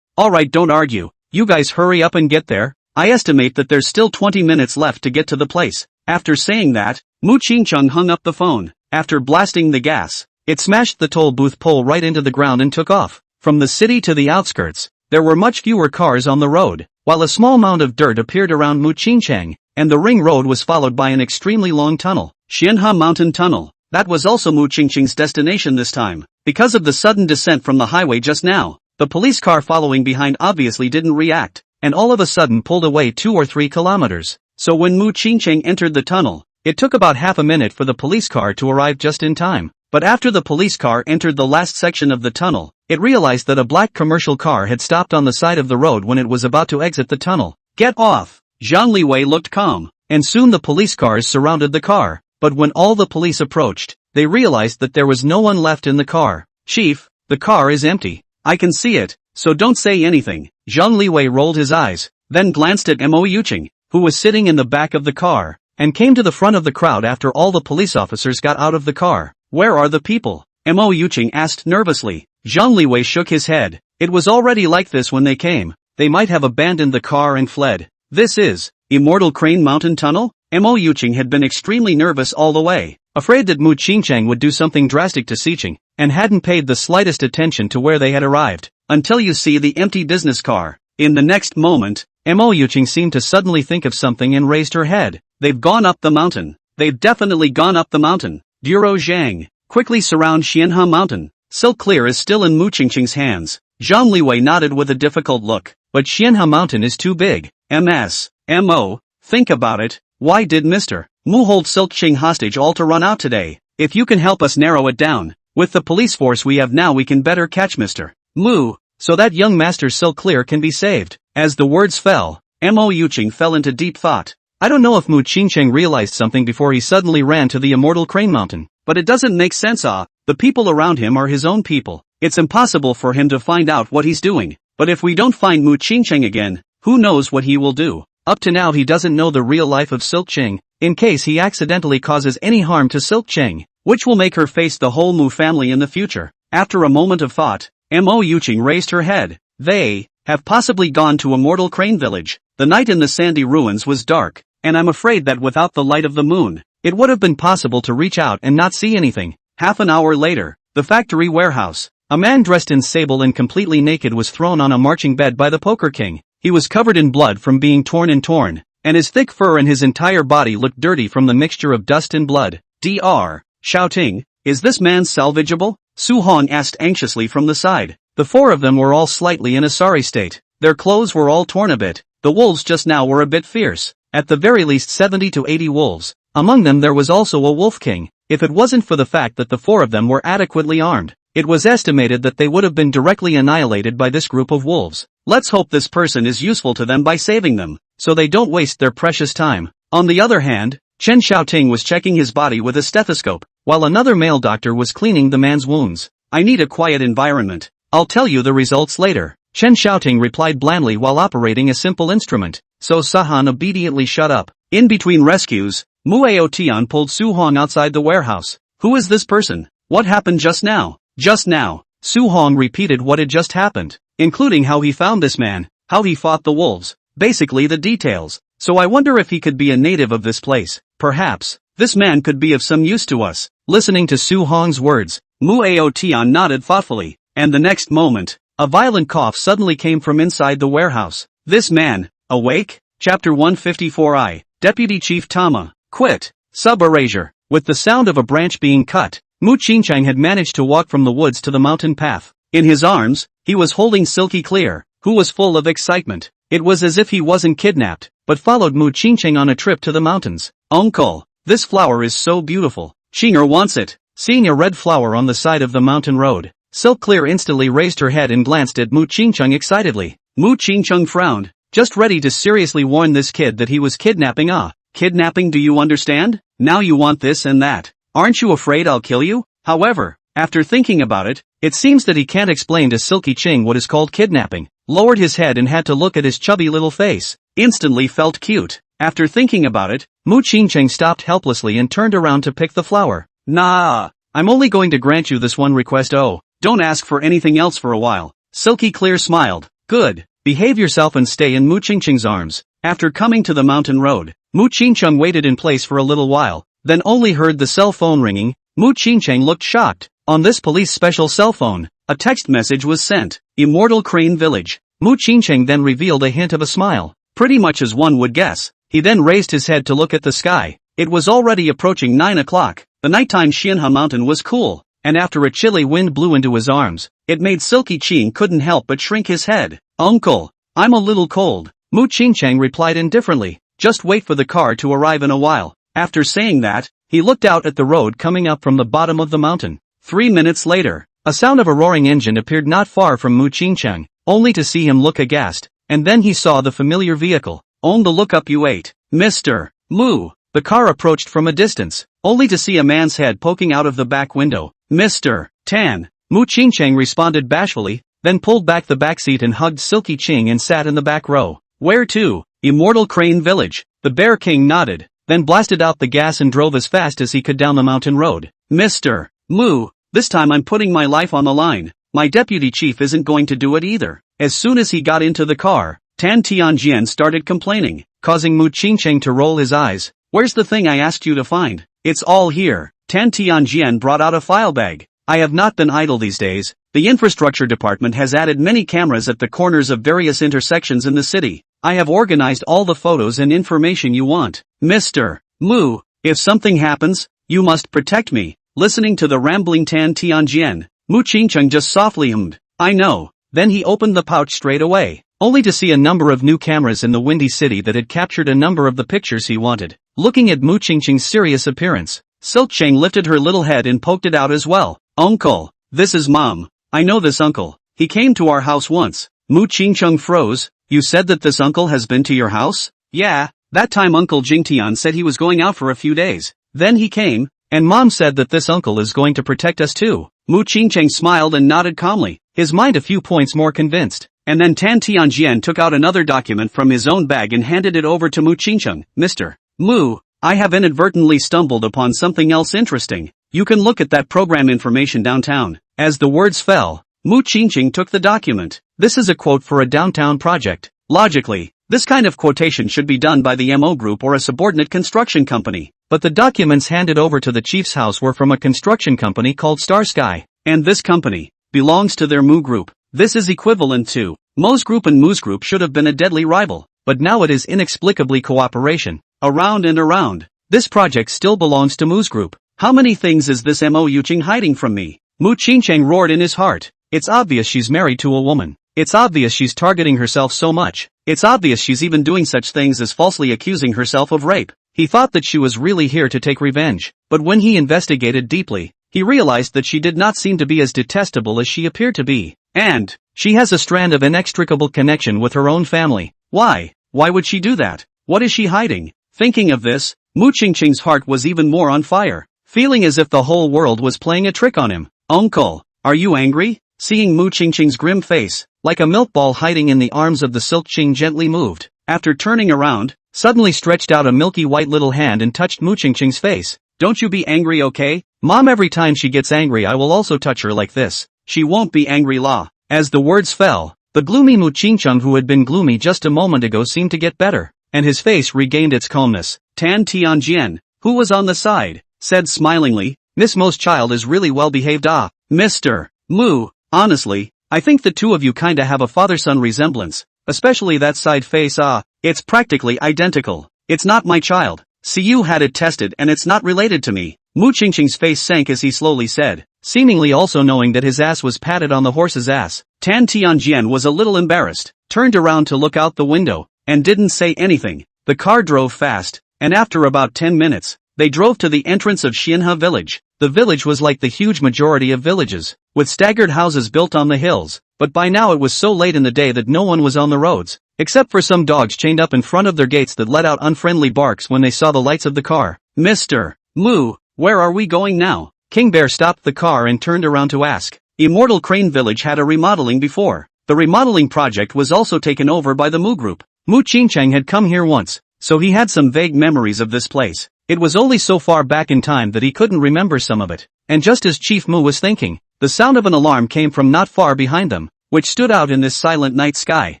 don't argue. You guys hurry up and get there. I estimate that there's still 20 minutes left to get to the place." After saying that, Mu Qingcheng hung up the phone. After blasting the gas, it smashed the toll booth pole right into the ground and took off. From the city to the outskirts, there were much fewer cars on the road, while a small mound of dirt appeared around Mu Qingcheng, and the ring road was followed by an extremely long tunnel. Xianhe Mountain Tunnel. That was also Mu Qingcheng's destination this time. Because of the sudden descent from the highway just now, the police car following behind obviously didn't react, and all of a sudden pulled away 2 or 3 kilometers. So when Mu Qingcheng entered the tunnel, it took about half a minute for the police car to arrive just in time. But after the police car entered the last section of the tunnel, it realized that a black commercial car had stopped on the side of the road when it was about to exit the tunnel. "Get off!" Zhang Liwei looked calm, and soon the police cars surrounded the car. But when all the police approached, they realized that there was no one left in the car. "Chief, the car is empty. I can see it, so don't say anything." Zhang Liwei rolled his eyes, then glanced at Mo Yuqing, who was sitting in the back of the car, and came to the front of the crowd after all the police officers got out of the car. "Where are the people?" Mo Yuqing asked nervously. Zhang Liwei shook his head. "It was already like this when they came. They might have abandoned the car and fled." "This is Immortal Crane Mountain Tunnel?" Mo Yuqing had been extremely nervous all the way, afraid that Mu Qingcheng would do something drastic to Xiqing, and hadn't paid the slightest attention to where they had arrived. "Until you see the empty business car." In the next moment, Mo Yuqing seemed to suddenly think of something and raised her head. "They've gone up the mountain. They've definitely gone up the mountain. Duro Zhang, quickly surround Xianhe Mountain." Silk Clear is still in Mu Qingcheng's hands. Zhang Liwei nodded with a difficult look. "But Xianhe Mountain is too big. Mo, think about it. Why did Mr. Mu hold Silkching hostage all to run out today? If you can help us narrow it down, with the police force we have now we can better catch Mr. Mu, so that young Master Silk Clear can be saved." As the words fell, Mo Yuqing fell into deep thought. I don't know if Mu Qingcheng realized something before he suddenly ran to the Immortal Crane Mountain, but it doesn't make sense. The people around him are his own people. It's impossible for him to find out what he's doing. But if we don't find Mu Qingcheng again, who knows what he will do. Up to now he doesn't know the real life of Silkching, in case he accidentally causes any harm to Silkching, which will make her face the whole Mu family in the future. After a moment of thought, Mo Yuqing raised her head. "They have possibly gone to Immortal Crane Village." The night in the sandy ruins was dark, and I'm afraid that without the light of the moon, it would have been possible to reach out and not see anything. Half an hour later, the factory warehouse. A man dressed in sable and completely naked was thrown on a marching bed by the Poker King. He was covered in blood from being torn, and his thick fur and his entire body looked dirty from the mixture of dust and blood. Dr. Shouting, "Is this man salvageable?" Su Hong asked anxiously from the side. The four of them were all slightly in a sorry state. Their clothes were all torn a bit. The wolves just now were a bit fierce. At the very least 70 to 80 wolves. Among them there was also a wolf king. If it wasn't for the fact that the four of them were adequately armed, it was estimated that they would have been directly annihilated by this group of wolves. Let's hope this person is useful to them by saving them, so they don't waste their precious time. On the other hand, Chen Xiaoting was checking his body with a stethoscope, while another male doctor was cleaning the man's wounds. "I need a quiet environment. I'll tell you the results later," Chen Xiaoting replied blandly while operating a simple instrument, so Sahan obediently shut up. In between rescues, Muyu Tian pulled Su Hong outside the warehouse. "Who is this person? What happened just now?" "Just now." Su Hong repeated what had just happened, including how he found this man, how he fought the wolves, basically the details. "So I wonder if he could be a native of this place. Perhaps, this man could be of some use to us." Listening to Su Hong's words, Muyu Tian nodded thoughtfully, and the next moment, a violent cough suddenly came from inside the warehouse. "This man, awake?" Chapter 154I, Deputy Chief Tama, quit. Sub-erasure. With the sound of a branch being cut, Mu Qingchang had managed to walk from the woods to the mountain path. In his arms, he was holding Silky Clear, who was full of excitement. It was as if he wasn't kidnapped, but followed Mu Qingchang on a trip to the mountains. "Uncle, this flower is so beautiful. Qinger wants it." Seeing a red flower on the side of the mountain road, Silk Clear instantly raised her head and glanced at Mu Qingchang excitedly. Mu Qingchang frowned, just ready to seriously warn this kid that he was kidnapping. Kidnapping, do you understand? Now you want this and that. Aren't you afraid I'll kill you? However, after thinking about it, it seems that he can't explain to Silky Ching what is called kidnapping. Lowered his head and had to look at his chubby little face. Instantly felt cute. After thinking about it, Mu Qingchang stopped helplessly and turned around to pick the flower. "Nah, I'm only going to grant you this one request. Oh, don't ask for anything else for a while." Silky Clear smiled. "Good. Behave yourself and stay in Mu Qingchang's arms." After coming to the mountain road, Mu Qingchang waited in place for a little while, then only heard the cell phone ringing. Mu Qingchang looked shocked. On this police special cell phone, a text message was sent. "Immortal Crane Village." Mu Qingchang then revealed a hint of a smile, pretty much as one would guess. He then raised his head to look at the sky. It was already approaching 9 o'clock. The nighttime Xianhe Mountain was cool, and after a chilly wind blew into his arms, it made Silky Qing couldn't help but shrink his head. "Uncle, I'm a little cold," Mu Qingchang replied indifferently. "Just wait for the car to arrive in a while." After saying that, he looked out at the road coming up from the bottom of the mountain. 3 minutes later, a sound of a roaring engine appeared not far from Mu Qingchang, only to see him look aghast, and then he saw the familiar vehicle. "On the lookup you ate, Mr. Mu." The car approached from a distance, only to see a man's head poking out of the back window. "Mr. Tan." Mu Qingchang responded bashfully, then pulled back the back seat and hugged Silky Ching and sat in the back row. "Where to?" "Immortal Crane Village." The Bear King nodded, then blasted out the gas and drove as fast as he could down the mountain road. "Mr. Mu, this time I'm putting my life on the line. My deputy chief isn't going to do it either." As soon as he got into the car, Tan Tianjian started complaining, causing Mu Qingchang to roll his eyes. "Where's the thing I asked you to find?" "It's all here." Tan Tianjian brought out a file bag. "I have not been idle these days. The infrastructure department has added many cameras at the corners of various intersections in the city. I have organized all the photos and information you want. Mr. Mu, if something happens, you must protect me." Listening to the rambling Tan Tianjian, Mu Qingchang just softly hummed, "I know." Then he opened the pouch straight away, only to see a number of new cameras in the windy city that had captured a number of the pictures he wanted. Looking at Mu Qingchang's serious appearance, Silk Chang lifted her little head and poked it out as well. "Uncle, this is Mom. I know this uncle. He came to our house once." Mu Qingchang froze. "You said that this uncle has been to your house?" "Yeah, that time Uncle Jingtian said he was going out for a few days. Then he came, and Mom said that this uncle is going to protect us too." Mu Qingchang smiled and nodded calmly, his mind a few points more convinced. And then Tan Tianjian took out another document from his own bag and handed it over to Mu Qingchang. "Mr. Mu, I have inadvertently stumbled upon something else interesting. You can look at that program information downtown." As the words fell, Mu Qingchang took the document. This is a quote for a downtown project. Logically, This kind of quotation should be done by the MO group or a subordinate construction company. But the documents handed over to the chief's house were from a construction company called Star Sky. And this company belongs to their Mu group. This is equivalent to Mo's group, and Mu's group should have been a deadly rival. But now it is inexplicably cooperation. Around and around. This project still belongs to Mu's group. How many things is this Mo Yuching hiding from me? Mu Qingcheng roared in his heart. It's obvious she's married to a woman. It's obvious she's targeting herself so much. It's obvious she's even doing such things as falsely accusing herself of rape. He thought that she was really here to take revenge. But when he investigated deeply, he realized that she did not seem to be as detestable as she appeared to be. And she has a strand of inextricable connection with her own family. Why? Why would she do that? What is she hiding? Thinking of this, Mu Qingqing's heart was even more on fire, feeling as if the whole world was playing a trick on him. Uncle, are you angry? Seeing Mu Qingqing's grim face, like a milk ball hiding in the arms of the silk, Qing gently moved. After turning around, suddenly stretched out a milky white little hand and touched Mu Qingqing's face. Don't you be angry, okay? Mom, every time she gets angry I will also touch her like this. She won't be angry, La. As the words fell, the gloomy Mu Qingqing, who had been gloomy just a moment ago, seemed to get better, and his face regained its calmness. Tan Tianjian, who was on the side, said smilingly, Miss Mo's child is really well behaved. Ah, Mr. Mu, honestly, I think the two of you kinda have a father-son resemblance, especially that side face. Ah, it's practically identical. It's not my child. Siyu had it tested and it's not related to me. Mu Qingqing's face sank as he slowly said, seemingly also knowing that his ass was patted on the horse's ass. Tan Tianjian was a little embarrassed, turned around to look out the window, and didn't say anything. The car drove fast, and after about 10 minutes, they drove to the entrance of Xianhe village. The village was like the huge majority of villages, with staggered houses built on the hills, but by now it was so late in the day that no one was on the roads, except for some dogs chained up in front of their gates that let out unfriendly barks when they saw the lights of the car. Mr. Mu, where are we going now? King Bear stopped the car and turned around to ask. Immortal Crane Village had a remodeling before. The remodeling project was also taken over by the Mu group. Mu Qingcheng had come here once, so he had some vague memories of this place. It was only so far back in time that he couldn't remember some of it. And just as Chief Mu was thinking, the sound of an alarm came from not far behind them, which stood out in this silent night sky.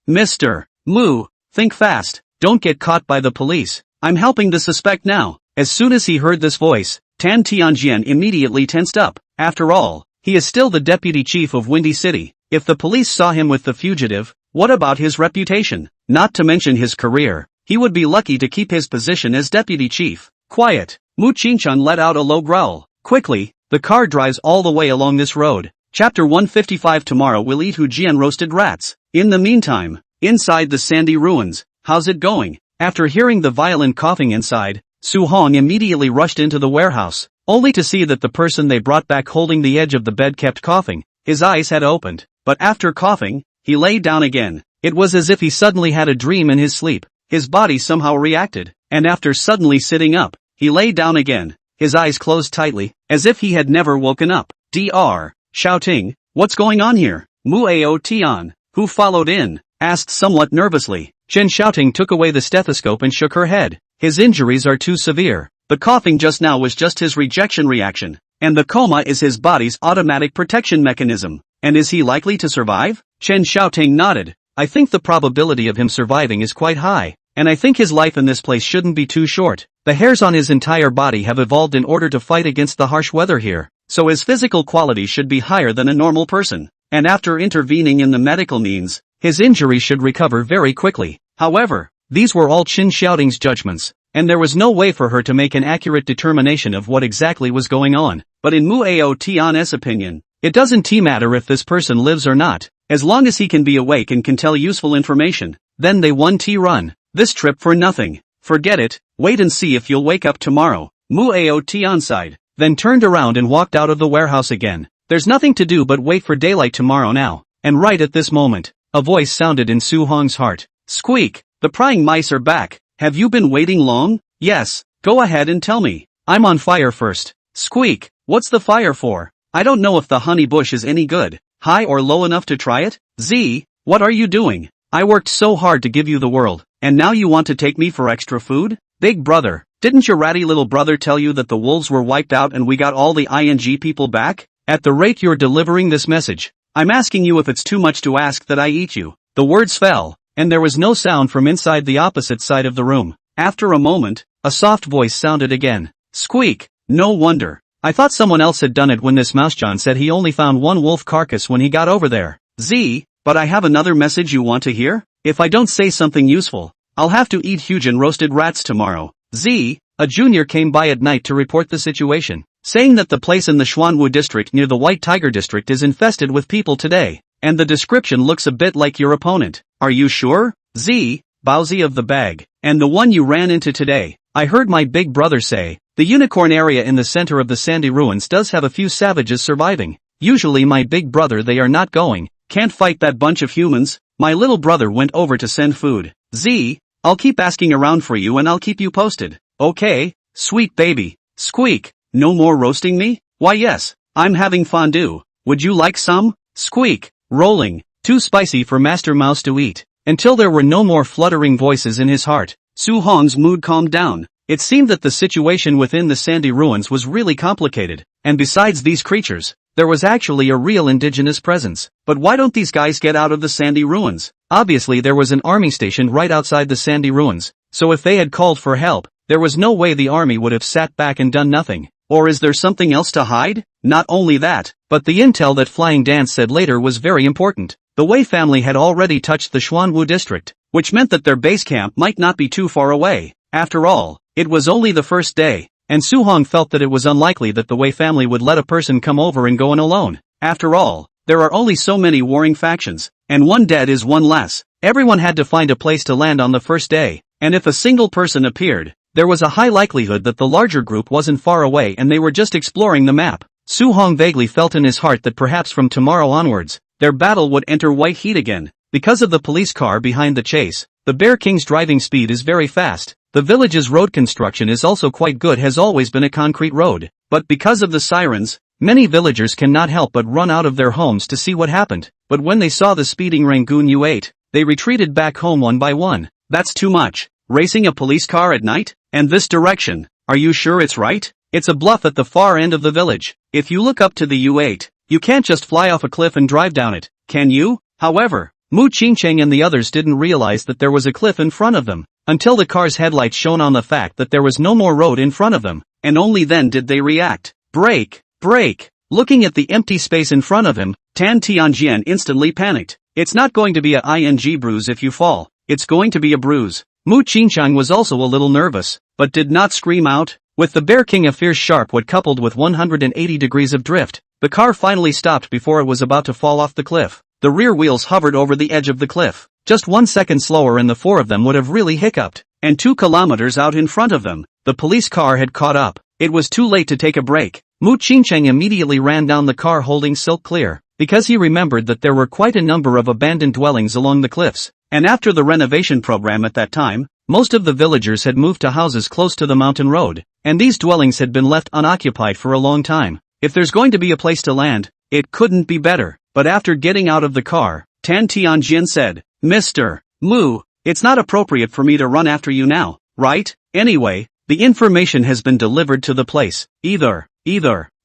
Mr. Mu, think fast, don't get caught by the police. I'm helping the suspect now. As soon as he heard this voice, Tan Tianjian immediately tensed up. After all, he is still the deputy chief of Windy City. If the police saw him with the fugitive, what about his reputation? Not to mention his career. He would be lucky to keep his position as deputy chief. Quiet. Mu Qingchun let out a low growl. Quickly, the car drives all the way along this road. Chapter 155. Tomorrow we'll eat Hujian roasted rats. In the meantime, inside the sandy ruins, how's it going? After hearing the violent coughing inside, Su Hong immediately rushed into the warehouse, only to see that the person they brought back holding the edge of the bed kept coughing. His eyes had opened, but after coughing, he lay down again. It was as if he suddenly had a dream in his sleep. His body somehow reacted, and after suddenly sitting up, he lay down again, his eyes closed tightly, as if he had never woken up. Dr. Shouting, what's going on here? Mu Ao Tian, who followed in, asked somewhat nervously. Chen Shouting took away the stethoscope and shook her head. His injuries are too severe. The coughing just now was just his rejection reaction, and the coma is his body's automatic protection mechanism. And is he likely to survive? Chen Shouting nodded. I think the probability of him surviving is quite high, and I think his life in this place shouldn't be too short. The hairs on his entire body have evolved in order to fight against the harsh weather here, so his physical quality should be higher than a normal person, and after intervening in the medical means, his injury should recover very quickly. However, these were all Chen Shouting's judgments, and there was no way for her to make an accurate determination of what exactly was going on. But in Mu Ao Tian's opinion, it doesn't matter if this person lives or not, as long as he can be awake and can tell useful information. Then they won run this trip for nothing. Forget it, wait and see if you'll wake up tomorrow. Mu Ao Tian sighed, then turned around and walked out of the warehouse again. There's nothing to do but wait for daylight tomorrow now. And right at this moment, a voice sounded in Su Hong's heart. Squeak, the prying mice are back. Have you been waiting long? Yes, go ahead and tell me. I'm on fire first. Squeak, what's the fire for? I don't know if the honey bush is any good, high or low enough to try it. Z, what are you doing? I worked so hard to give you the world, and now you want to take me for extra food? Big brother, didn't your ratty little brother tell you that the wolves were wiped out and we got all the ING people back? At the rate you're delivering this message, I'm asking you if it's too much to ask that I eat you. The words fell, and there was no sound from inside the opposite side of the room. After a moment, a soft voice sounded again. Squeak! No wonder. I thought someone else had done it when this Mousejohn said he only found one wolf carcass when he got over there. But I have another message you want to hear? If I don't say something useful, I'll have to eat huge and roasted rats tomorrow. A junior came by at night to report the situation, saying that the place in the Xuanwu district near the White Tiger district is infested with people today, and the description looks a bit like your opponent. Are you sure? Bowsy of the bag. And the one you ran into today. I heard my big brother say, the unicorn area in the center of the sandy ruins does have a few savages surviving. Usually my big brother they are not going, can't fight that bunch of humans. My little brother went over to send food. I'll keep asking around for you and I'll keep you posted. Okay, sweet baby. Squeak, no more roasting me? Why yes, I'm having fondue. Would you like some? Squeak, rolling, too spicy for Master Mouse to eat. Until there were no more fluttering voices in his heart, Su Hong's mood calmed down. It seemed that the situation within the sandy ruins was really complicated, and besides these creatures, there was actually a real indigenous presence. But why don't these guys get out of the sandy ruins? Obviously there was an army stationed right outside the sandy ruins, so if they had called for help, there was no way the army would have sat back and done nothing. Or is there something else to hide? Not only that, but the intel that Flying Dance said later was very important. The Wei family had already touched the Xuanwu district, which meant that their base camp might not be too far away. After all, it was only the first day, and Su Hong felt that it was unlikely that the Wei family would let a person come over and go in alone. After all, there are only so many warring factions, and one dead is one less. Everyone had to find a place to land on the first day, and if a single person appeared, there was a high likelihood that the larger group wasn't far away and they were just exploring the map. Su Hong vaguely felt in his heart that perhaps from tomorrow onwards, their battle would enter white heat again. Because of the police car behind the chase, the Bear King's driving speed is very fast. The village's road construction is also quite good, has always been a concrete road. But because of the sirens, many villagers cannot help but run out of their homes to see what happened. But when they saw the speeding Rangoon U8, they retreated back home one by one. That's too much. Racing a police car at night? And this direction? Are you sure it's right? It's a bluff at the far end of the village. If you look up to the U8, you can't just fly off a cliff and drive down it, can you? However, Mu Qingcheng and the others didn't realize that there was a cliff in front of them, until the car's headlights shone on the fact that there was no more road in front of them, and only then did they react. Brake! Brake! Looking at the empty space in front of him, Tan Tianjian instantly panicked. It's not going to be a ing bruise if you fall, it's going to be a bruise. Mu Qingcheng was also a little nervous, but did not scream out. With the Bear King a fierce sharp wood coupled with 180 degrees of drift, the car finally stopped before it was about to fall off the cliff. The rear wheels hovered over the edge of the cliff. Just 1 second slower and the four of them would have really hiccuped. And 2 kilometers out in front of them, the police car had caught up. It was too late to take a break. Mu Qingcheng immediately ran down the car holding silk clear, because he remembered that there were quite a number of abandoned dwellings along the cliffs. And after the renovation program at that time, most of the villagers had moved to houses close to the mountain road, and these dwellings had been left unoccupied for a long time. If there's going to be a place to land, it couldn't be better. But after getting out of the car, Tan Tianjian said, Mr. Mu, it's not appropriate for me to run after you now, right? Anyway, the information has been delivered to the place. Either.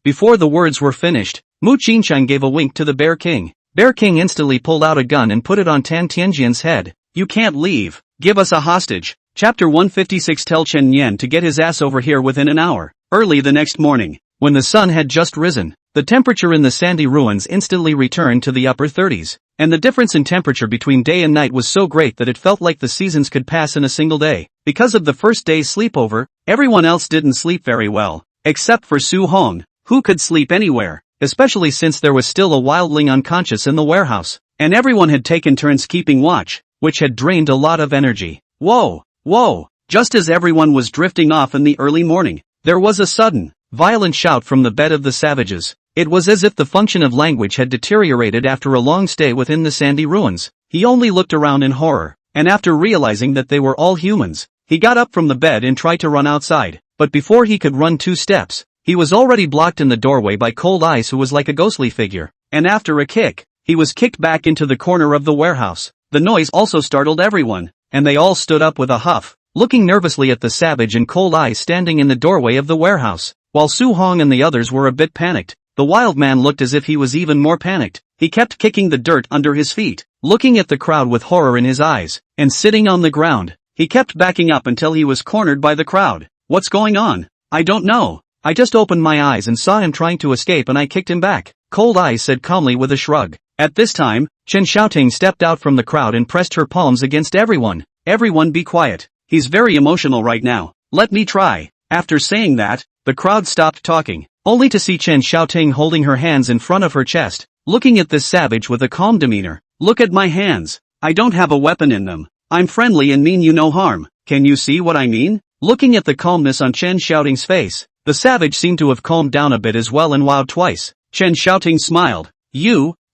Before the words were finished, Mu Qingcheng gave a wink to the Bear King. Bear King instantly pulled out a gun and put it on Tan Tianjian's head. You can't leave. Give us a hostage. Chapter 156. Tell Chen Yan to get his ass over here within an hour. Early the next morning, when the sun had just risen, the temperature in the sandy ruins instantly returned to the upper 30s, and the difference in temperature between day and night was so great that it felt like the seasons could pass in a single day. Because of the first day's sleepover, everyone else didn't sleep very well, except for Su Hong, who could sleep anywhere, especially since there was still a wildling unconscious in the warehouse, and everyone had taken turns keeping watch, which had drained a lot of energy. Whoa! Just as everyone was drifting off in the early morning, there was a sudden, violent shout from the bed of the savages. It was as if the function of language had deteriorated after a long stay within the sandy ruins. He only looked around in horror, and after realizing that they were all humans, he got up from the bed and tried to run outside, but before he could run 2 steps, he was already blocked in the doorway by Cold Eyes, who was like a ghostly figure, and after a kick, he was kicked back into the corner of the warehouse. The noise also startled everyone, and they all stood up with a huff, looking nervously at the savage and Cold Eyes standing in the doorway of the warehouse. While Su Hong and the others were a bit panicked, the wild man looked as if he was even more panicked. He kept kicking the dirt under his feet, looking at the crowd with horror in his eyes, and sitting on the ground. He kept backing up until he was cornered by the crowd. What's going on? I don't know. I just opened my eyes and saw him trying to escape and I kicked him back. Cold Eyes said calmly with a shrug. At this time, Chen Xiaoting stepped out from the crowd and pressed her palms against everyone. Everyone be quiet. He's very emotional right now. Let me try. After saying that, the crowd stopped talking, only to see Chen Xiaoting holding her hands in front of her chest, looking at this savage with a calm demeanor. Look at my hands. I don't have a weapon in them. I'm friendly and mean you no harm. Can you see what I mean? Looking at the calmness on Chen Xiaoting's face, the savage seemed to have calmed down a bit as well and wowed twice. Chen Xiaoting smiled.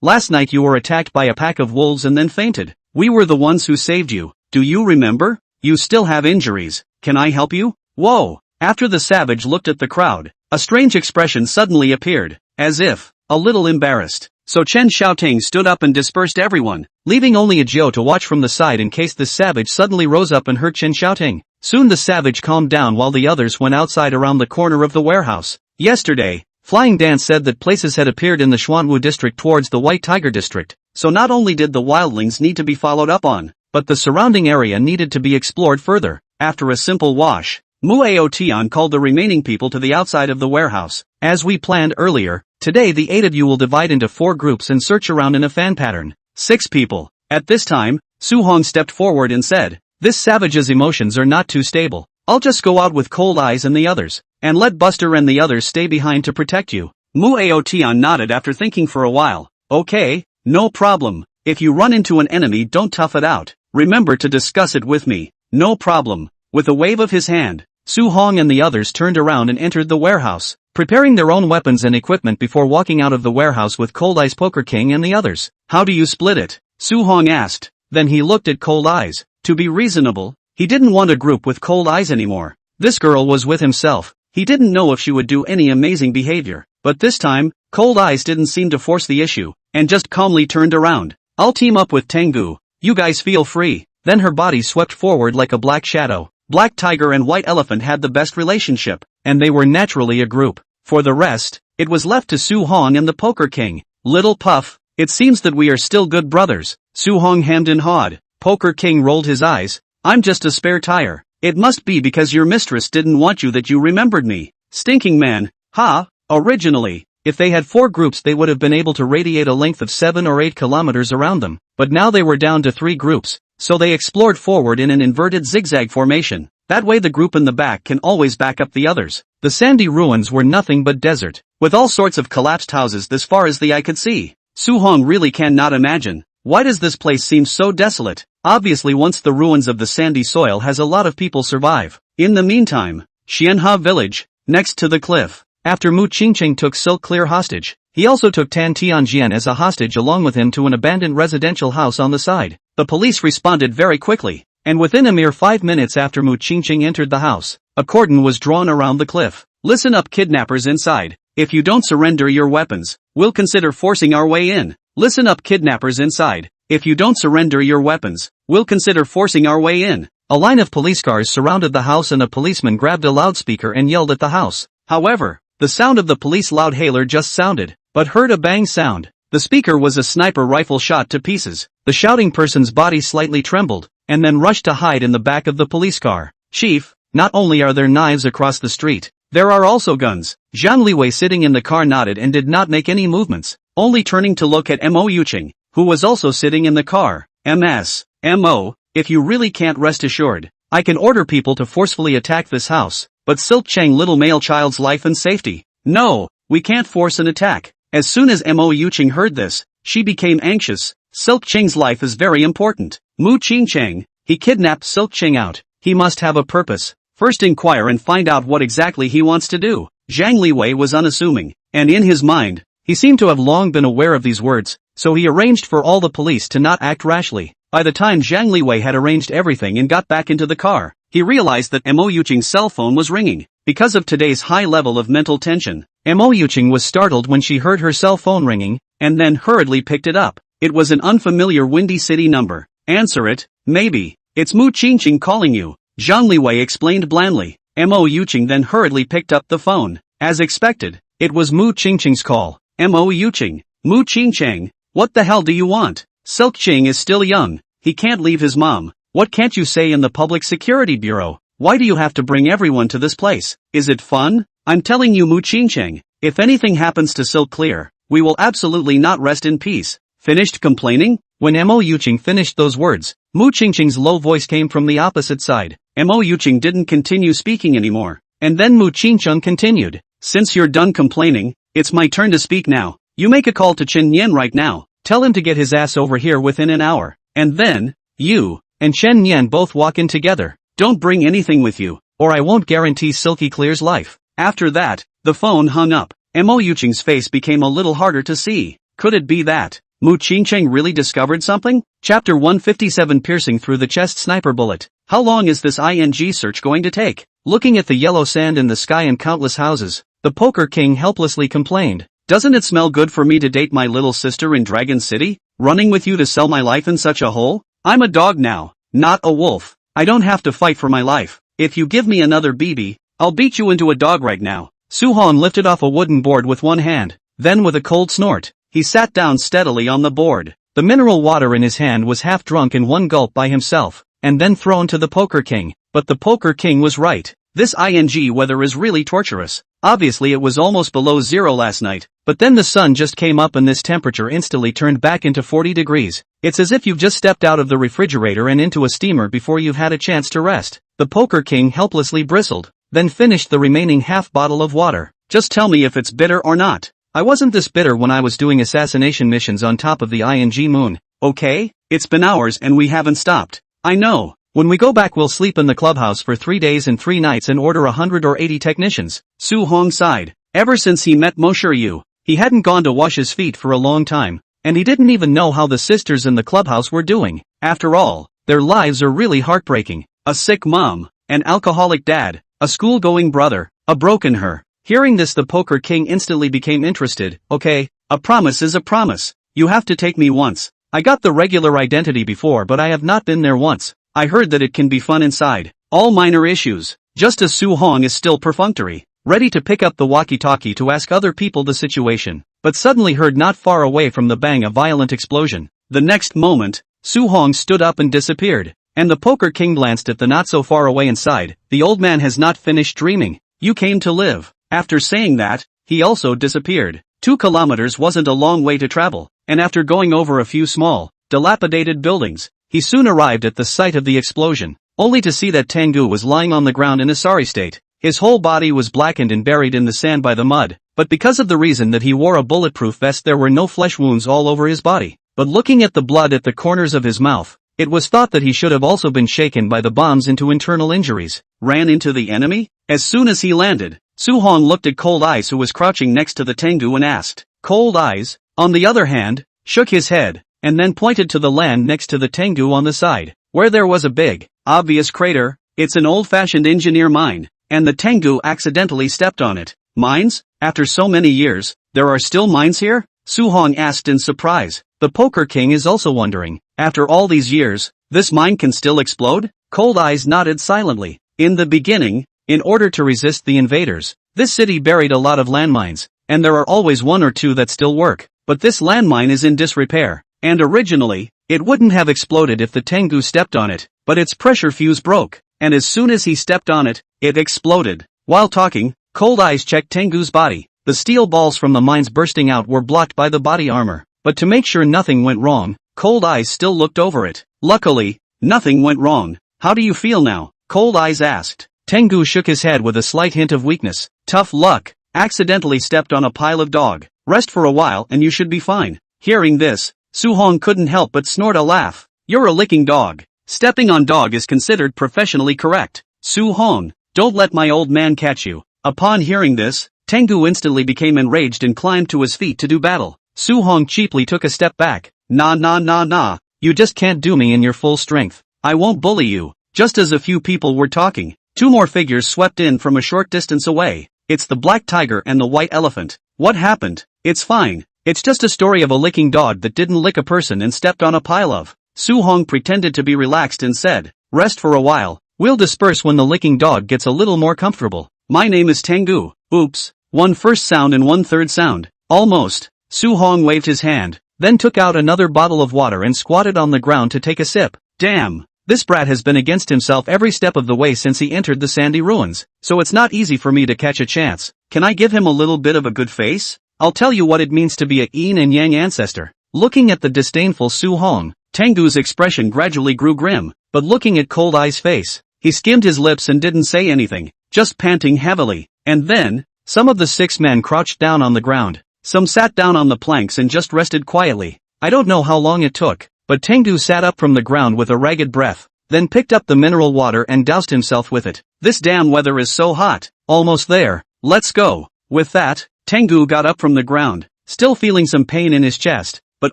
Last night you were attacked by a pack of wolves and then fainted. We were the ones who saved you. Do you remember? You still have injuries. Can I help you? Whoa! After the savage looked at the crowd, a strange expression suddenly appeared, as if a little embarrassed. So Chen Xiaoting stood up and dispersed everyone, leaving only a Jiao to watch from the side in case the savage suddenly rose up and hurt Chen Xiaoting. Soon the savage calmed down while the others went outside around the corner of the warehouse. Yesterday, Flying Dance said that places had appeared in the Xuanwu district towards the White Tiger district, so not only did the wildlings need to be followed up on, but the surrounding area needed to be explored further. After a simple wash, Muyu Tian called the remaining people to the outside of the warehouse. As we planned earlier, today the 8 of you will divide into 4 groups and search around in a fan pattern. 6 people. At this time, Su Hong stepped forward and said, this savage's emotions are not too stable. I'll just go out with Cold Eyes and the others, and let Buster and the others stay behind to protect you. Muyu Tian nodded after thinking for a while. Okay, no problem. If you run into an enemy, don't tough it out. Remember to discuss it with me. No problem. With a wave of his hand, Su Hong and the others turned around and entered the warehouse, preparing their own weapons and equipment before walking out of the warehouse with Cold Eyes Poker King and the others. How do you split it? Su Hong asked. Then he looked at Cold Eyes. To be reasonable, he didn't want a group with Cold Eyes anymore. This girl was with himself. He didn't know if she would do any amazing behavior. But this time, Cold Eyes didn't seem to force the issue, and just calmly turned around. I'll team up with Tengu. You guys feel free. Then her body swept forward like a black shadow. Black Tiger and White Elephant had the best relationship, and they were naturally a group. For the rest, it was left to Su Hong and the Poker King. Little Puff, it seems that we are still good brothers. Su Hong hemmed and hawed. Poker King rolled his eyes. I'm just a spare tire. It must be because your mistress didn't want you that you remembered me. Stinking man. Ha! Originally, if they had 4 groups they would have been able to radiate a length of 7 or 8 kilometers around them, but now they were down to 3 groups, so they explored forward in an inverted zigzag formation. That way the group in the back can always back up the others. The sandy ruins were nothing but desert, with all sorts of collapsed houses as far as the eye could see. Su Hong really cannot imagine. Why does this place seem so desolate? Obviously once the ruins of the sandy soil has a lot of people survive. In the meantime, Xianha village, next to the cliff. After Mu Qingqing took Silk Clear hostage, he also took Tan Tianjian as a hostage along with him to an abandoned residential house on the side. The police responded very quickly, and within a mere 5 minutes after Mu Qingqing entered the house, a cordon was drawn around the cliff. Listen up, kidnappers inside. If you don't surrender your weapons, we'll consider forcing our way in. Listen up, kidnappers inside. If you don't surrender your weapons, we'll consider forcing our way in. A line of police cars surrounded the house and a policeman grabbed a loudspeaker and yelled at the house. However, the sound of the police loudhailer just sounded, but heard a bang sound. The speaker was a sniper rifle shot to pieces. The shouting person's body slightly trembled, and then rushed to hide in the back of the police car. Chief, not only are there knives across the street, there are also guns. Zhang Liwei sitting in the car nodded and did not make any movements, only turning to look at Mo Yuqing, who was also sitting in the car. Mo, if you really can't, rest assured, I can order people to forcefully attack this house, but Silk Cheng little male child's life and safety. No, we can't force an attack. As soon as Mo Yuqing heard this, she became anxious. Silk Cheng's life is very important. Mu Qingcheng, he kidnapped Silk Cheng out. He must have a purpose. First inquire and find out what exactly he wants to do. Zhang Liwei was unassuming, and in his mind, he seemed to have long been aware of these words, so he arranged for all the police to not act rashly. By the time Zhang Liwei had arranged everything and got back into the car, he realized that Mo Yuqing's cell phone was ringing. Because of today's high level of mental tension, Mo Yuqing was startled when she heard her cell phone ringing, and then hurriedly picked it up. It was an unfamiliar Windy City number. Answer it, maybe. It's Mu Qingqing calling you, Zhang Liwei explained blandly. Mo Yuqing then hurriedly picked up the phone. As expected, it was Mu Qingqing's call. Mo Yuqing, Mu Qingcheng, what the hell do you want? Silk Ching is still young. He can't leave his mom. What can't you say in the Public Security Bureau? Why do you have to bring everyone to this place? Is it fun? I'm telling you Mu Qingcheng, if anything happens to Silk Clear, we will absolutely not rest in peace. Finished complaining? When Mo Yuqing finished those words, Mu Qingcheng's low voice came from the opposite side. Mo Yuqing didn't continue speaking anymore. And then Mu Qingcheng continued. Since you're done complaining, it's my turn to speak now. You make a call to Chen Nian right now. Tell him to get his ass over here within an hour. And then, you and Chen Nian both walk in together. Don't bring anything with you, or I won't guarantee Silky Clear's life. After that, the phone hung up. Mo Yuqing's face became a little harder to see. Could it be that Mu Qingcheng really discovered something? Chapter 157 Piercing through the chest sniper bullet. How long is this ING search going to take? Looking at the yellow sand in the sky and countless houses, the Poker King helplessly complained. Doesn't it smell good for me to date my little sister in Dragon City? Running with you to sell my life in such a hole? I'm a dog now, not a wolf. I don't have to fight for my life. If you give me another BB, I'll beat you into a dog right now. Su Hong lifted off a wooden board with one hand. Then with a cold snort, he sat down steadily on the board. The mineral water in his hand was half drunk in one gulp by himself, and then thrown to the Poker King. But the Poker King was right. This ING weather is really torturous. Obviously it was almost below zero last night, but then the sun just came up and this temperature instantly turned back into 40 degrees. It's as if you've just stepped out of the refrigerator and into a steamer before you've had a chance to rest. The Poker King helplessly bristled, then finished the remaining half bottle of water. Just tell me if it's bitter or not. I wasn't this bitter when I was doing assassination missions on top of the ING moon, okay? It's been hours and we haven't stopped. I know. When we go back we'll sleep in the clubhouse for 3 days and 3 nights and order 100 or 80 technicians. Su Hong sighed. Ever since he met Mo Shiryu, he hadn't gone to wash his feet for a long time, and he didn't even know how the sisters in the clubhouse were doing. After all, their lives are really heartbreaking. A sick mom, an alcoholic dad, a school-going brother, a broken her. Hearing this the Poker King instantly became interested. Okay, a promise is a promise. You have to take me once. I got the regular identity before but I have not been there once. I heard that it can be fun inside. All minor issues. Just as Su Hong is still perfunctory, ready to pick up the walkie-talkie to ask other people the situation, but suddenly heard not far away from the bang a violent explosion. The next moment, Su Hong stood up and disappeared, and the Poker King glanced at the not so far away inside. The old man has not finished dreaming. You came to live. After saying that, he also disappeared. 2 kilometers wasn't a long way to travel, and after going over a few small, dilapidated buildings, he soon arrived at the site of the explosion, only to see that Tengu was lying on the ground in a sorry state. His whole body was blackened and buried in the sand by the mud, but because of the reason that he wore a bulletproof vest there were no flesh wounds all over his body. But looking at the blood at the corners of his mouth, it was thought that he should have also been shaken by the bombs into internal injuries. Ran into the enemy? As soon as he landed, Su Hong looked at Cold Eyes who was crouching next to the Tengu and asked. Cold Eyes, on the other hand, shook his head, and then pointed to the land next to the Tengu on the side, where there was a big, obvious crater. It's an old-fashioned engineer mine, and the Tengu accidentally stepped on it. Mines? After so many years, there are still mines here? Su Hong asked in surprise. The Poker King is also wondering, after all these years, this mine can still explode? Cold Eyes nodded silently. In the beginning, in order to resist the invaders, this city buried a lot of landmines, and there are always 1 or 2 that still work, but this landmine is in disrepair, and originally, it wouldn't have exploded if the Tengu stepped on it, but its pressure fuse broke, and as soon as he stepped on it, it exploded. While talking, Cold Eyes checked Tengu's body. The steel balls from the mines bursting out were blocked by the body armor, but to make sure nothing went wrong, Cold Eyes still looked over it. Luckily, nothing went wrong. How do you feel now? Cold Eyes asked. Tengu shook his head with a slight hint of weakness. Tough luck. Accidentally stepped on a pile of dog. Rest for a while and you should be fine. Hearing this, Su Hong couldn't help but snort a laugh. You're a licking dog. Stepping on dog is considered professionally correct. Su Hong, don't let my old man catch you. Upon hearing this, Tengu instantly became enraged and climbed to his feet to do battle. Su Hong cheaply took a step back. Nah. You just can't do me in your full strength. I won't bully you. Just as a few people were talking, 2 more figures swept in from a short distance away. It's the black tiger and the white elephant. What happened? It's fine. It's just a story of a licking dog that didn't lick a person and stepped on a pile of. Su Hong pretended to be relaxed and said, rest for a while. We'll disperse when the licking dog gets a little more comfortable. My name is Tengu. Oops. 1 first sound and 1 third sound. Almost. Su Hong waved his hand, then took out another bottle of water and squatted on the ground to take a sip. Damn. This brat has been against himself every step of the way since he entered the sandy ruins, so it's not easy for me to catch a chance. Can I give him a little bit of a good face? I'll tell you what it means to be a yin and yang ancestor. Looking at the disdainful Su Hong, Tengu's expression gradually grew grim, but looking at Cold Eye's face, he skimmed his lips and didn't say anything, just panting heavily. And then, some of the 6 men crouched down on the ground. Some sat down on the planks and just rested quietly. I don't know how long it took, but Tengu sat up from the ground with a ragged breath, then picked up the mineral water and doused himself with it. This damn weather is so hot. Almost there. Let's go. With that, Tengu got up from the ground, still feeling some pain in his chest, but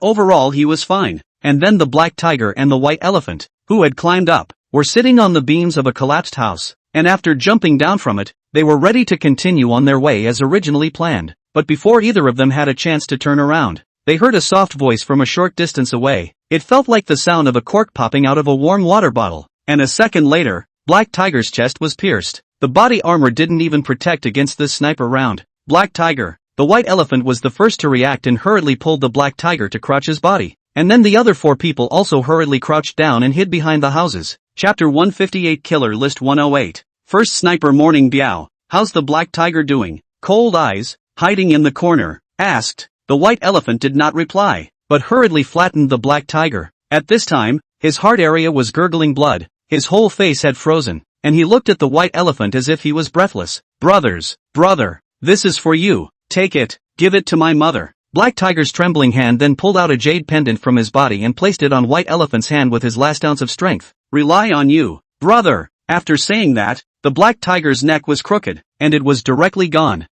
overall he was fine. And then the black tiger and the white elephant, who had climbed up, were sitting on the beams of a collapsed house, and after jumping down from it, they were ready to continue on their way as originally planned. But before either of them had a chance to turn around, they heard a soft voice from a short distance away. It felt like the sound of a cork popping out of a warm water bottle, and a second later, Black Tiger's chest was pierced. The body armor didn't even protect against this sniper round. Black Tiger, the white elephant, was the first to react and hurriedly pulled the black tiger to crouch his body. And then the other 4 people also hurriedly crouched down and hid behind the houses. Chapter 158 Killer List 108. First Sniper Morning Biao. How's the black tiger doing? Cold Eyes, hiding in the corner, asked. The white elephant did not reply, but hurriedly flattened the black tiger. At this time, his heart area was gurgling blood, his whole face had frozen, and he looked at the white elephant as if he was breathless. Brother, this is for you, take it, give it to my mother. Black Tiger's trembling hand then pulled out a jade pendant from his body and placed it on White Elephant's hand with his last ounce of strength. Rely on you, brother. After saying that, the Black Tiger's neck was crooked, and it was directly gone.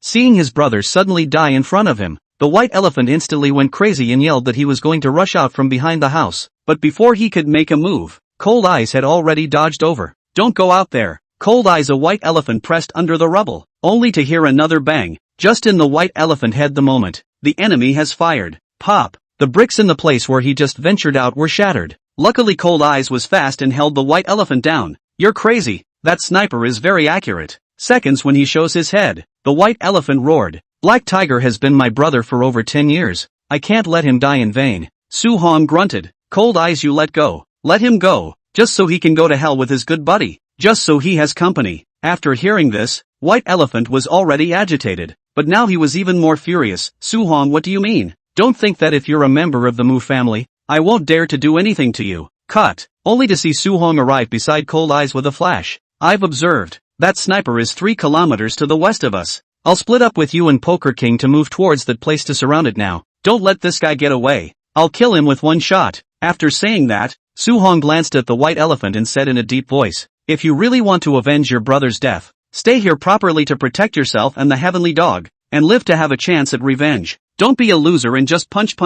Seeing his brother suddenly die in front of him, the White Elephant instantly went crazy and yelled that he was going to rush out from behind the house. But before he could make a move, Cold Eyes had already dodged over. Don't go out there. Cold Eyes, a white elephant, pressed under the rubble, only to hear another bang, just in the white elephant head. The moment the enemy has fired. Pop! The bricks in the place where he just ventured out were shattered. Luckily Cold Eyes was fast and held the white elephant down. You're crazy. That sniper is very accurate. Seconds when he shows his head. The white elephant roared. Black Tiger has been my brother for over 10 years. I can't let him die in vain. Su Hong grunted. Cold Eyes, you let go. Let him go. Just so he can go to hell with his good buddy. Just so he has company. After hearing this, White Elephant was already agitated, but now he was even more furious. Su Hong, what do you mean? Don't think that if you're a member of the Mu family, I won't dare to do anything to you. Cut. Only to see Su Hong arrive beside Cold Eyes with a flash. I've observed. That sniper is 3 kilometers to the west of us. I'll split up with you and Poker King to move towards that place to surround it now. Don't let this guy get away. I'll kill him with one shot. After saying that, Su Hong glanced at the white elephant and said in a deep voice, if you really want to avenge your brother's death, stay here properly to protect yourself and the heavenly dog, and live to have a chance at revenge. Don't be a loser and just punch.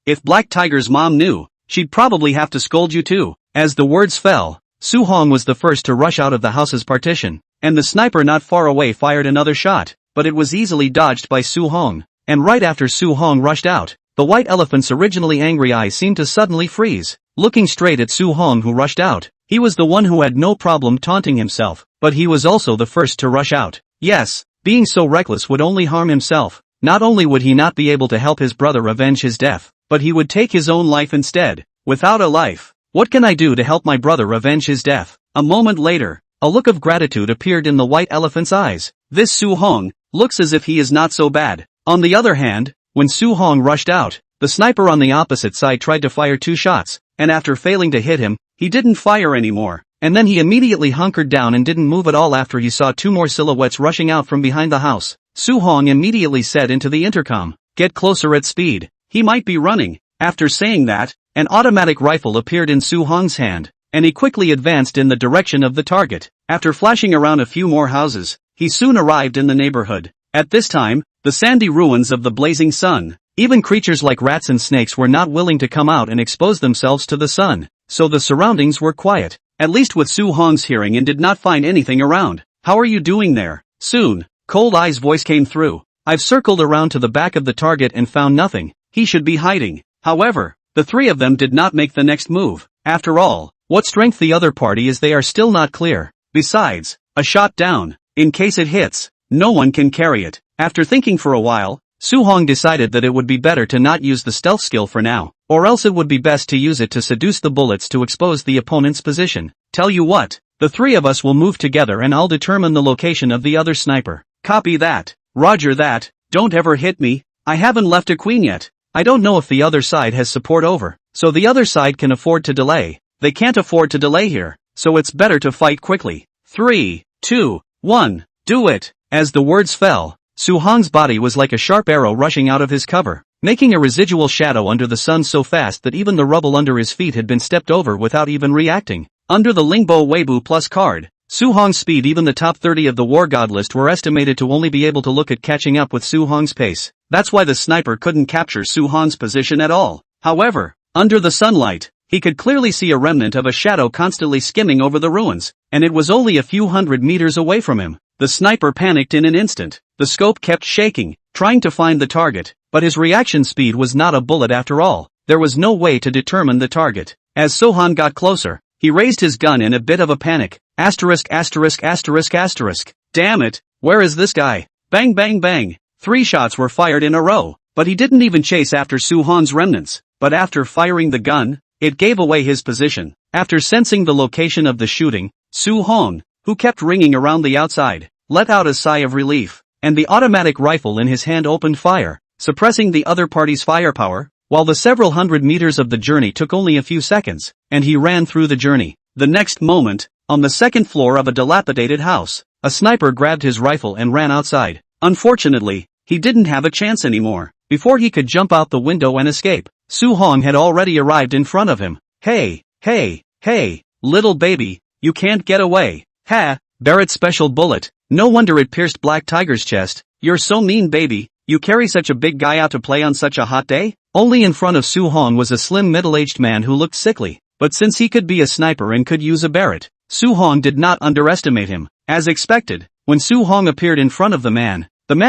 If Black Tiger's mom knew, she'd probably have to scold you too. As the words fell, Su Hong was the first to rush out of the house's partition, and the sniper not far away fired another shot, but it was easily dodged by Su Hong. And right after Su Hong rushed out, the white elephant's originally angry eyes seemed to suddenly freeze, looking straight at Su Hong, who rushed out. He was the one who had no problem taunting himself, but he was also the first to rush out. Yes, being so reckless would only harm himself. Not only would he not be able to help his brother avenge his death, but he would take his own life instead. Without a life, what can I do to help my brother avenge his death? A moment later, a look of gratitude appeared in the white elephant's eyes. This Su Hong looks as if he is not so bad. On the other hand, when Su Hong rushed out, the sniper on the opposite side tried to fire 2 shots, and after failing to hit him, he didn't fire anymore, and then he immediately hunkered down and didn't move at all after he saw 2 more silhouettes rushing out from behind the house. Su Hong immediately said into the intercom, get closer at speed. He might be running. After saying that, an automatic rifle appeared in Su Hong's hand, and he quickly advanced in the direction of the target. After flashing around a few more houses, he soon arrived in the neighborhood. At this time, the sandy ruins of the blazing sun. Even creatures like rats and snakes were not willing to come out and expose themselves to the sun, so the surroundings were quiet, at least with Su Hong's hearing, and did not find anything around. How are you doing there? Soon, Cold Eye's voice came through. I've circled around to the back of the target and found nothing. He should be hiding. However, the 3 of them did not make the next move. After all, what strength the other party is, they are still not clear. Besides, a shot down, in case it hits, no one can carry it. After thinking for a while, Su-hong decided that it would be better to not use the stealth skill for now, or else it would be best to use it to seduce the bullets to expose the opponent's position. Tell you what, the three of us will move together and I'll determine the location of the other sniper. Copy that. Roger that. Don't ever hit me. I haven't left a queen yet. I don't know if the other side has support over, so the other side can afford to delay. They can't afford to delay here, so it's better to fight quickly. 3, 2, 1, do it. As the words fell, Su-hong's body was like a sharp arrow rushing out of his cover, making a residual shadow under the sun so fast that even the rubble under his feet had been stepped over without even reacting. Under the Lingbo Weibo Plus card, Su-hong's speed, even the top 30 of the War God list were estimated to only be able to look at catching up with Su-hong's pace. That's why the sniper couldn't capture Su-hong's position at all. However, under the sunlight, he could clearly see a remnant of a shadow constantly skimming over the ruins, and it was only a few hundred meters away from him. The sniper panicked in an instant. The scope kept shaking, trying to find the target, but his reaction speed was not a bullet after all. There was no way to determine the target. As Su-hong got closer, he raised his gun in a bit of a panic. Asterisk. Damn it, where is this guy? Bang bang bang. 3 shots were fired in a row, but he didn't even chase after Su-hong's remnants. But after firing the gun, it gave away his position. After sensing the location of the shooting, Su-hong, who kept ringing around the outside, let out a sigh of relief, and the automatic rifle in his hand opened fire, suppressing the other party's firepower, while the several hundred meters of the journey took only a few seconds, and he ran through the journey. The next moment, on the second floor of a dilapidated house, a sniper grabbed his rifle and ran outside. Unfortunately, he didn't have a chance anymore. Before he could jump out the window and escape, Su-hong had already arrived in front of him. Hey, little baby, you can't get away. Ha, Barrett's special bullet. No wonder it pierced Black Tiger's chest. You're so mean, baby. You carry such a big guy out to play on such a hot day? Only in front of Su-hong was a slim middle-aged man who looked sickly, but since he could be a sniper and could use a Barrett, Su-hong did not underestimate him. As expected, when Su-hong appeared in front of the man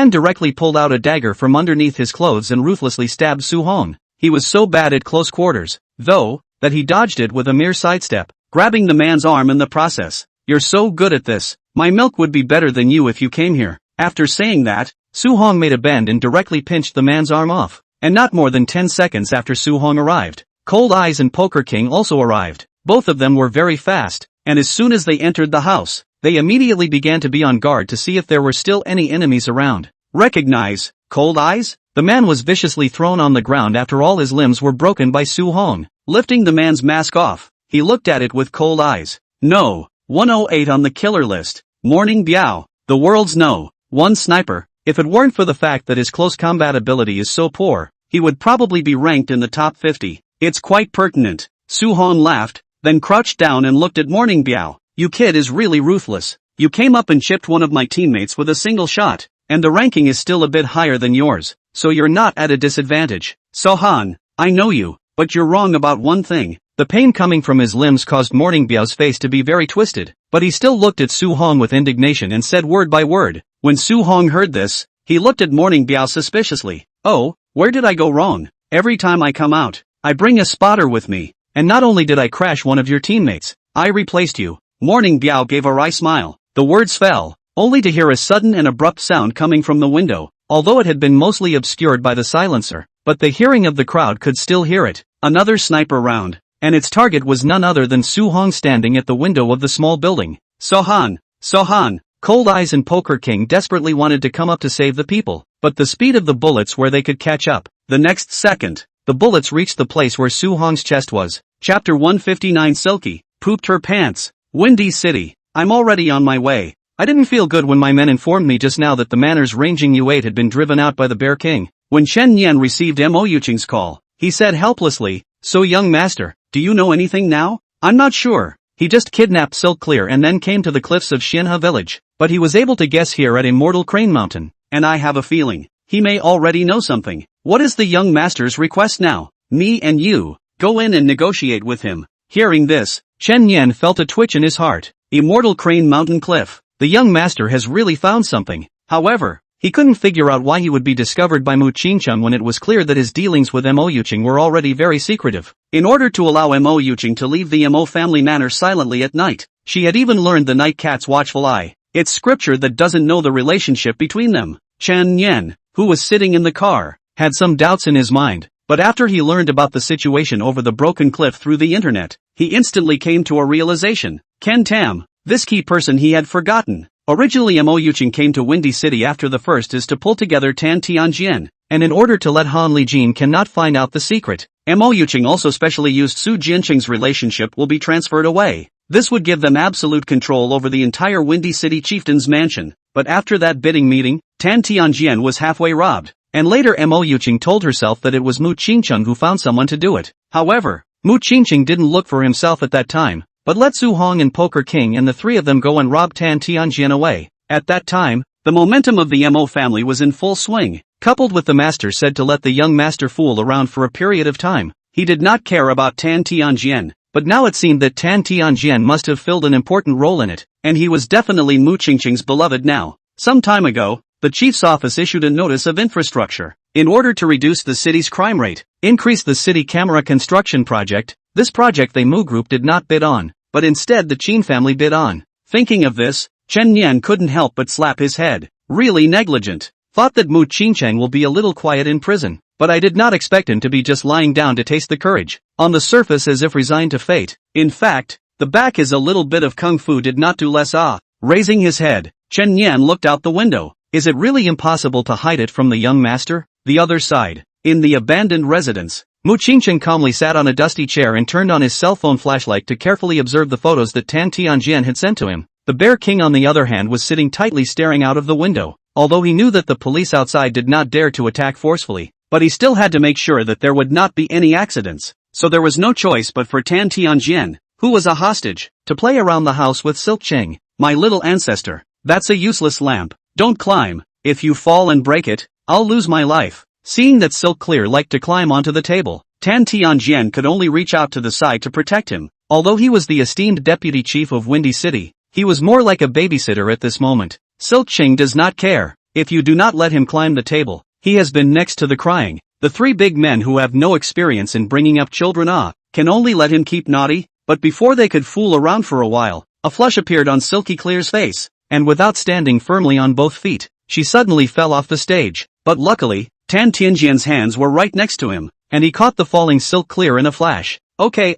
directly pulled out a dagger from underneath his clothes and ruthlessly stabbed Su-hong. He was so bad at close quarters, though, that he dodged it with a mere sidestep, grabbing the man's arm in the process. You're so good at this. My milk would be better than you if you came here. After saying that, Su-hong made a bend and directly pinched the man's arm off. And not more than 10 seconds after Su-hong arrived, Cold Eyes and Poker King also arrived. Both of them were very fast, and as soon as they entered the house, they immediately began to be on guard to see if there were still any enemies around. Recognize, Cold Eyes? The man was viciously thrown on the ground after all his limbs were broken by Su-hong. Lifting the man's mask off, he looked at it with cold eyes. No, 108 on the killer list. Morning Biao, the world's no. 1 sniper. If it weren't for the fact that his close combat ability is so poor, he would probably be ranked in the top 50. It's quite pertinent. Su-hong laughed, then crouched down and looked at Morning Biao. You kid is really ruthless. You came up and chipped one of my teammates with a single shot, and the ranking is still a bit higher than yours, so you're not at a disadvantage. Su-hong, I know you, but you're wrong about one thing. The pain coming from his limbs caused Morning Biao's face to be very twisted, but he still looked at Su-hong with indignation and said word by word. When Su-hong heard this, he looked at Morning Biao suspiciously. Oh, where did I go wrong? Every time I come out, I bring a spotter with me, and not only did I crash one of your teammates, I replaced you. Morning Biao gave a wry smile. The words fell, only to hear a sudden and abrupt sound coming from the window, although it had been mostly obscured by the silencer, but the hearing of the crowd could still hear it. Another sniper round, and its target was none other than Su-hong standing at the window of the small building. Su-hong, Cold Eyes and Poker King desperately wanted to come up to save the people, but the speed of the bullets where they could catch up. The next second, the bullets reached the place where Su-hong's chest was. Chapter 159 Silky, pooped her pants. Windy City. I'm already on my way. I didn't feel good when my men informed me just now that the manor's ranging U8 had been driven out by the Bear King. When Chen Yan received Mo Yuqing's call, he said helplessly, So young master, do you know anything now? I'm not sure. He just kidnapped Silk Clear and then came to the cliffs of Xinhe village, but he was able to guess here at Immortal Crane Mountain, and I have a feeling he may already know something. What is the young master's request now? Me and you, go in and negotiate with him. Hearing this, Chen Yan felt a twitch in his heart. Immortal Crane Mountain Cliff. The young master has really found something. However, he couldn't figure out why he would be discovered by Mu Qingcheng when it was clear that his dealings with Mo Yuqing were already very secretive. In order to allow Mo Yuqing to leave the Mo family manor silently at night, she had even learned the night cat's watchful eye. It's scripture that doesn't know the relationship between them. Chen Yan, who was sitting in the car, had some doubts in his mind, but after he learned about the situation over the broken cliff through the internet, he instantly came to a realization. Ken Tam, this key person he had forgotten. Originally Muyu came to Windy City after the first is to pull together Tan Tianjian, and in order to let Han Lijin cannot find out the secret, Muyu also specially used Su Jianqing's relationship will be transferred away. This would give them absolute control over the entire Windy City chieftain's mansion, but after that bidding meeting, Tan Tianjian was halfway robbed, and later Muyu told herself that it was Mu Qingcheng who found someone to do it. However, Mu Qingcheng didn't look for himself at that time, but let Su Hong and Poker King and the three of them go and rob Tan Tianjian away. At that time, the momentum of the Mo family was in full swing, coupled with the master said to let the young master fool around for a period of time. He did not care about Tan Tianjian, but now it seemed that Tan Tianjian must have filled an important role in it, and he was definitely Mu Qingcheng's beloved now. Some time ago, the chief's office issued a notice of infrastructure. In order to reduce the city's crime rate, increase the city camera construction project. This project the Mu group did not bid on, but instead the Qin family bid on. Thinking of this, Chen Yan couldn't help but slap his head. Really negligent. Thought that Mu Qingcheng will be a little quiet in prison, but I did not expect him to be just lying down to taste the courage. On the surface as if resigned to fate. In fact, the back is a little bit of kung fu did not do less. Raising his head, Chen Yan looked out the window. Is it really impossible to hide it from the young master? The other side. In the abandoned residence, Mu Qingcheng calmly sat on a dusty chair and turned on his cell phone flashlight to carefully observe the photos that Tan Tianjian had sent to him. The Bear King on the other hand was sitting tightly staring out of the window. Although he knew that the police outside did not dare to attack forcefully, but he still had to make sure that there would not be any accidents. So there was no choice but for Tan Tianjian, who was a hostage, to play around the house with Silk Cheng. My little ancestor, that's a useless lamp. Don't climb. If you fall and break it, I'll lose my life. Seeing that Silk Clear liked to climb onto the table, Tan Tianjian could only reach out to the side to protect him. Although he was the esteemed deputy chief of Windy City, he was more like a babysitter at this moment. Silk Cheng does not care. If you do not let him climb the table, he has been next to the crying. The three big men who have no experience in bringing up children can only let him keep naughty. But before they could fool around for a while, a flush appeared on Silky Clear's face, and without standing firmly on both feet, she suddenly fell off the stage. But luckily, Tan Tianjian's hands were right next to him, and he caught the falling Silk Clear in a flash. Okay.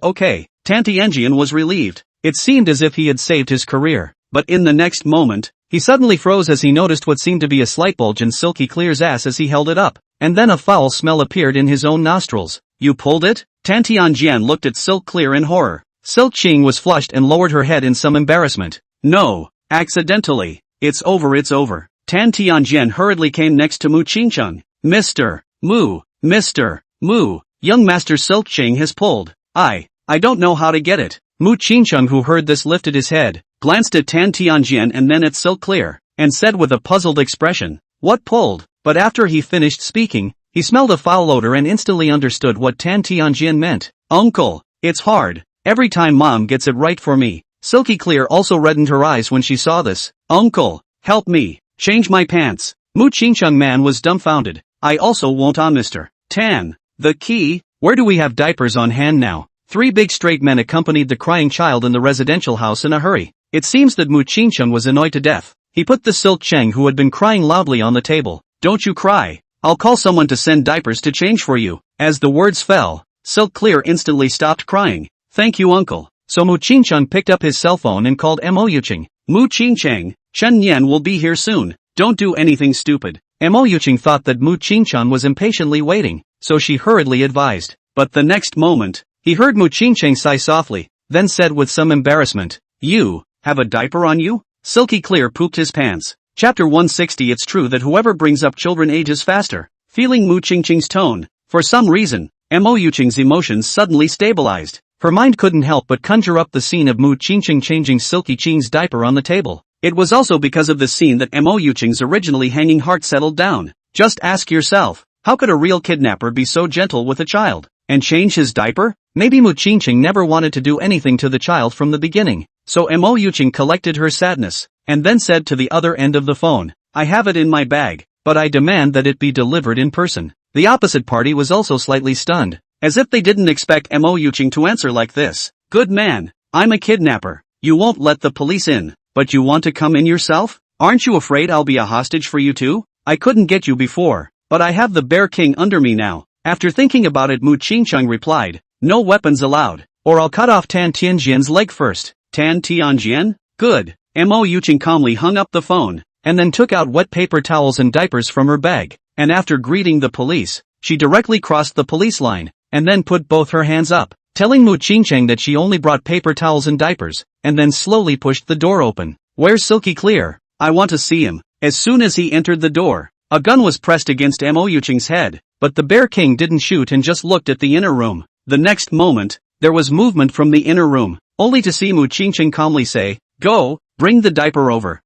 Tan Tianjian was relieved. It seemed as if he had saved his career. But in the next moment, he suddenly froze as he noticed what seemed to be a slight bulge in Silky Clear's ass as he held it up, and then a foul smell appeared in his own nostrils. You pulled it? Tan Tianjian looked at Silk Clear in horror. Silk Qing was flushed and lowered her head in some embarrassment. No, accidentally. It's over. Tan Tianjian hurriedly came next to Mu Qingcheng. Mr. Mu, young master Silk Qing has pulled. I don't know how to get it. Mu Qingcheng, who heard this, lifted his head, glanced at Tan Tianjian and then at Silk Clear, and said with a puzzled expression, what pulled? But after he finished speaking, he smelled a foul odor and instantly understood what Tan Tianjian meant. Uncle, it's hard. Every time mom gets it right for me. Silky Clear also reddened her eyes when she saw this. Uncle, help me. Change my pants. Mu Qingcheng man was dumbfounded. I also won't Mr. Tan. The key? Where do we have diapers on hand now? Three big straight men accompanied the crying child in the residential house in a hurry. It seems that Mu Qingcheng was annoyed to death. He put the Silk Cheng who had been crying loudly on the table. Don't you cry. I'll call someone to send diapers to change for you. As the words fell, Silk Clear instantly stopped crying. Thank you uncle. So Mu Qingcheng picked up his cell phone and called Muyu. Mu Qingcheng, Chen Yan will be here soon. Don't do anything stupid. Muyu thought that Mu Qingcheng was impatiently waiting, so she hurriedly advised. But the next moment, he heard Mu Qingcheng sigh softly, then said with some embarrassment, You have a diaper on you? Silky Clear pooped his pants. Chapter 160. It's true that whoever brings up children ages faster. Feeling Mu Qingcheng's tone, for some reason, Muyu's emotions suddenly stabilized. Her mind couldn't help but conjure up the scene of Mu Qingcheng changing Silky Qing's diaper on the table. It was also because of this scene that Muyu's originally hanging heart settled down. Just ask yourself, how could a real kidnapper be so gentle with a child, and change his diaper? Maybe Mu Qingcheng never wanted to do anything to the child from the beginning. So Muyu collected her sadness, and then said to the other end of the phone, I have it in my bag, but I demand that it be delivered in person. The opposite party was also slightly stunned, as if they didn't expect Muyu to answer like this. Good man, I'm a kidnapper. You won't let the police in, but you want to come in yourself? Aren't you afraid I'll be a hostage for you too? I couldn't get you before, but I have the Bear King under me now. After thinking about it, Mu Qingcheng replied, no weapons allowed, or I'll cut off Tan Tianjian's leg first. Tan Tianjian? Good. Mo Yuqing calmly hung up the phone, and then took out wet paper towels and diapers from her bag, and after greeting the police, she directly crossed the police line, and then put both her hands up, telling Mu Qingcheng that she only brought paper towels and diapers, and then slowly pushed the door open. Where's Silky Clear? I want to see him. As soon as he entered the door, a gun was pressed against Mo Yuqing's head, but the Bear King didn't shoot and just looked at the inner room. The next moment, there was movement from the inner room, only to see Mu Qingcheng calmly say, go, bring the diaper over.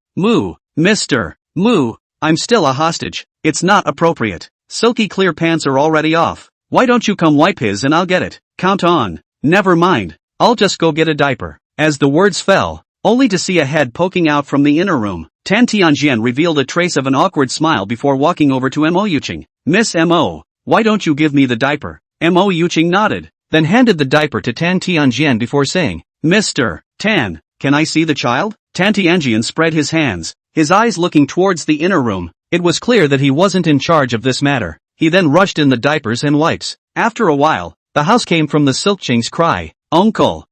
Mr. Mu, I'm still a hostage. It's not appropriate. Silky Clear pants are already off. Why don't you come wipe his and I'll get it. Count on. Never mind. I'll just go get a diaper. As the words fell, only to see a head poking out from the inner room, Tan Tianjian revealed a trace of an awkward smile before walking over to Mo Yuqing. Miss Mo, why don't you give me the diaper? Mo Yuqing nodded, then handed the diaper to Tan Tianjian before saying, Mr. Tan, can I see the child? Tan Tianjian spread his hands, his eyes looking towards the inner room. It was clear that he wasn't in charge of this matter. He then rushed in the diapers and wipes. After a while, the house came from the Silkching's cry, Uncle,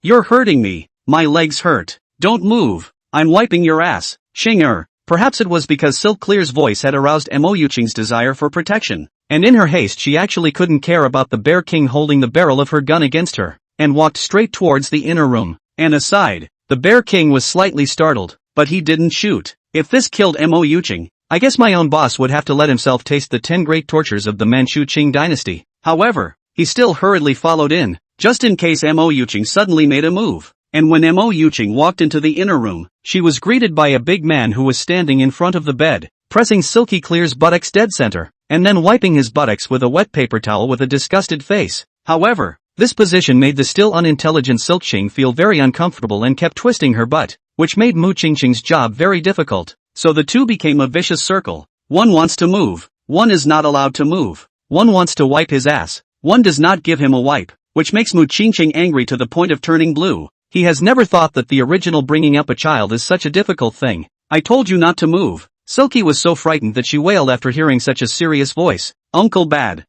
you're hurting me. My legs hurt. Don't move. I'm wiping your ass. Shinger. Perhaps it was because Silk Clear's voice had aroused Mo Yuqing's desire for protection, and in her haste she actually couldn't care about the Bear King holding the barrel of her gun against her, and walked straight towards the inner room. And aside, the Bear King was slightly startled, but he didn't shoot. If this killed Mo Yuqing, I guess my own boss would have to let himself taste the 10 great tortures of the Manchu Qing dynasty. However, he still hurriedly followed in, just in case Mo Yuqing suddenly made a move. And when Mo Yuqing walked into the inner room, she was greeted by a big man who was standing in front of the bed, pressing Silky Clear's buttocks dead center, and then wiping his buttocks with a wet paper towel with a disgusted face. However, this position made the still unintelligent Silkching feel very uncomfortable and kept twisting her butt, which made Mu Qingcheng's job very difficult. So the two became a vicious circle. One wants to move, one is not allowed to move. One wants to wipe his ass, one does not give him a wipe, which makes Mu Qingcheng angry to the point of turning blue. He has never thought that the original bringing up a child is such a difficult thing. I told you not to move. Silky was so frightened that she wailed after hearing such a serious voice. Uncle Bad.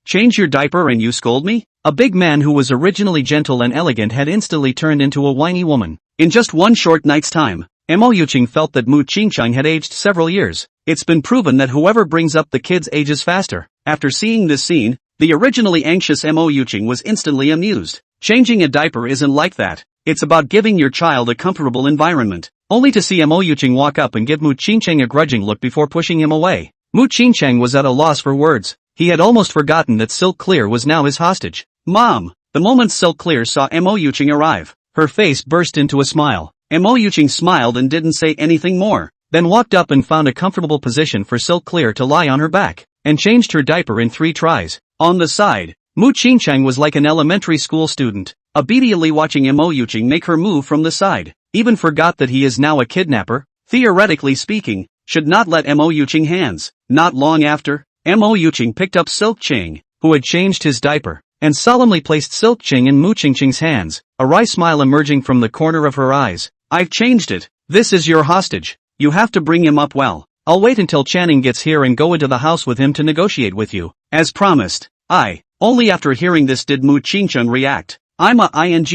Change your diaper and you scold me? A big man who was originally gentle and elegant had instantly turned into a whiny woman. In just one short night's time, Mo Yuqing felt that Mu Qingcheng had aged several years. It's been proven that whoever brings up the kids ages faster. After seeing this scene, the originally anxious Mo Yuqing was instantly amused. Changing a diaper isn't like that. It's about giving your child a comfortable environment. Only to see Mo Yuqing walk up and give Mu Qingcheng a grudging look before pushing him away. Mu Qingcheng was at a loss for words. He had almost forgotten that Silk Clear was now his hostage. Mom! The moment Silk Clear saw Mo Yuqing arrive, her face burst into a smile. Mo Yuqing smiled and didn't say anything more, then walked up and found a comfortable position for Silk Clear to lie on her back, and changed her diaper in 3 tries. On the side, Mu Qingcheng was like an elementary school student, obediently watching Mo Yuqing make her move from the side, even forgot that he is now a kidnapper, theoretically speaking, should not let Mo Yuqing hands. Not long after, Mo Yuqing picked up Silkching, who had changed his diaper, and solemnly placed Silkching in Mu Qingcheng's hands, a wry smile emerging from the corner of her eyes. I've changed it. This is your hostage. You have to bring him up well. I'll wait until Channing gets here and go into the house with him to negotiate with you. As promised. Only after hearing this did Mu Qingcheng react. I'm a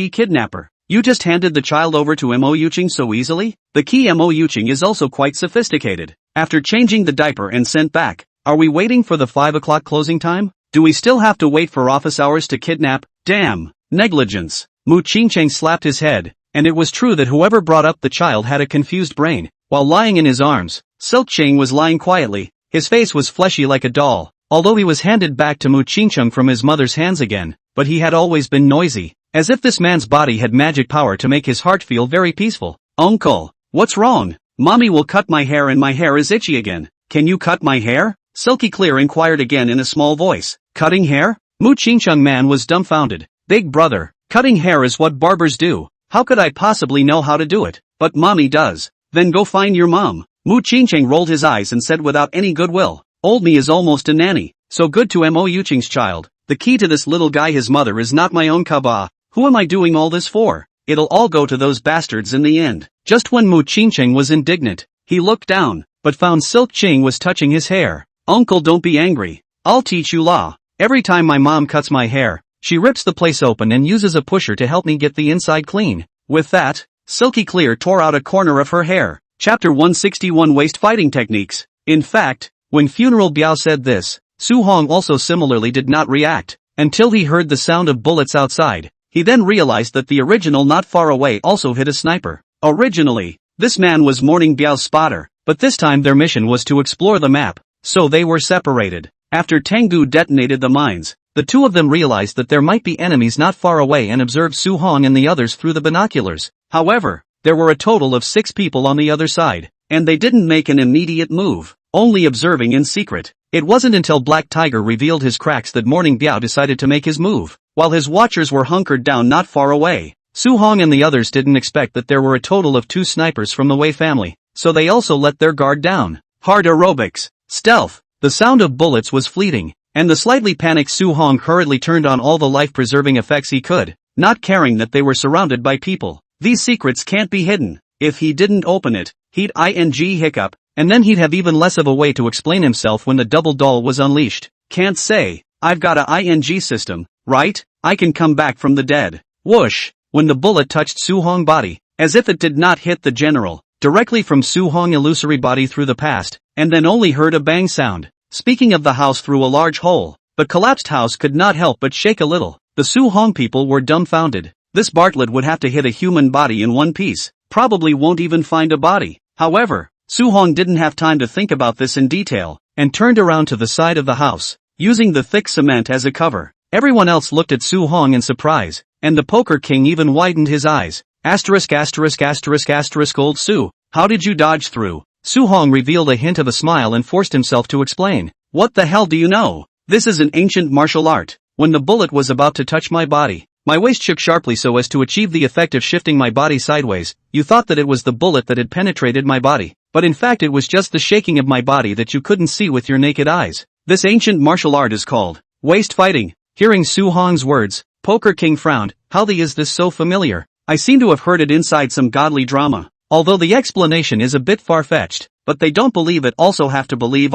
kidnapper. You just handed the child over to Mo Yuqing so easily? The key Mo Yuqing is also quite sophisticated. After changing the diaper and sent back, are we waiting for the 5 o'clock closing time? Do we still have to wait for office hours to kidnap? Damn! Negligence! Mu Qingcheng slapped his head, and it was true that whoever brought up the child had a confused brain. While lying in his arms, Silkching was lying quietly. His face was fleshy like a doll, although he was handed back to Mu Qingcheng from his mother's hands again, but he had always been noisy, as if this man's body had magic power to make his heart feel very peaceful. Uncle, what's wrong? Mommy will cut my hair and my hair is itchy again. Can you cut my hair? Silky Clear inquired again in a small voice. Cutting hair? Mu Qingcheng man was dumbfounded. Big brother, cutting hair is what barbers do. How could I possibly know how to do it? But mommy does. Then go find your mom. Mu Qingcheng rolled his eyes and said without any goodwill. Old me is almost a nanny. So good to Mo Yuqing's child. The key to this little guy his mother is not my own kaba. Who am I doing all this for? It'll all go to those bastards in the end. Just when Mu Qingcheng was indignant, he looked down, but found Silk Ching was touching his hair. Uncle, don't be angry. I'll teach you law. Every time my mom cuts my hair, she rips the place open and uses a pusher to help me get the inside clean. With that, Silky Clear tore out a corner of her hair. Chapter 161 Waist Fighting Techniques. In fact, when Funeral Biao said this, Su Hong also similarly did not react, until he heard the sound of bullets outside. He then realized that the original not far away also hit a sniper. Originally, this man was Morning Biao's spotter, but this time their mission was to explore the map, so they were separated. After Tengu detonated the mines, the two of them realized that there might be enemies not far away and observed Su Hong and the others through the binoculars. However, there were a total of 6 people on the other side, and they didn't make an immediate move, only observing in secret. It wasn't until Black Tiger revealed his cracks that Morning Biao decided to make his move. While his watchers were hunkered down not far away, Su Hong and the others didn't expect that there were a total of 2 snipers from the Wei family, so they also let their guard down. Hard aerobics. Stealth. The sound of bullets was fleeting, and the slightly panicked Su Hong hurriedly turned on all the life-preserving effects he could, not caring that they were surrounded by people. These secrets can't be hidden. If he didn't open it, he'd hiccup, and then he'd have even less of a way to explain himself when the double doll was unleashed. Can't say, I've got a ing system, right? I can come back from the dead. Whoosh! When the bullet touched Su Hong's body, as if it did not hit the general, directly from Su Hong's illusory body through the past, and then only heard a bang sound. Speaking of the house through a large hole, the collapsed house could not help but shake a little. The Su Hong people were dumbfounded. This Bartlett would have to hit a human body in one piece, probably won't even find a body. However, Su Hong didn't have time to think about this in detail, and turned around to the side of the house, using the thick cement as a cover. Everyone else looked at Su Hong in surprise, and the Poker King even widened his eyes. Old Su, how did you dodge through? Su Hong revealed a hint of a smile and forced himself to explain. What the hell do you know? This is an ancient martial art. When the bullet was about to touch my body, my waist shook sharply so as to achieve the effect of shifting my body sideways. You thought that it was the bullet that had penetrated my body, but in fact it was just the shaking of my body that you couldn't see with your naked eyes. This ancient martial art is called waist fighting. Hearing Su Hong's words, Poker King frowned. How is this so familiar? I seem to have heard it inside some godly drama. Although the explanation is a bit far-fetched, but they don't believe it also have to believe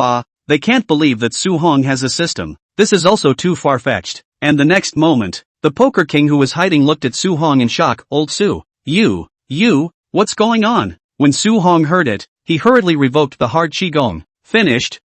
they can't believe that Su Hong has a system. This is also too far-fetched. And the next moment, the Poker King who was hiding looked at Su Hong in shock. Old Su, you, what's going on? When Su Hong heard it, he hurriedly revoked the hard qigong. Finished,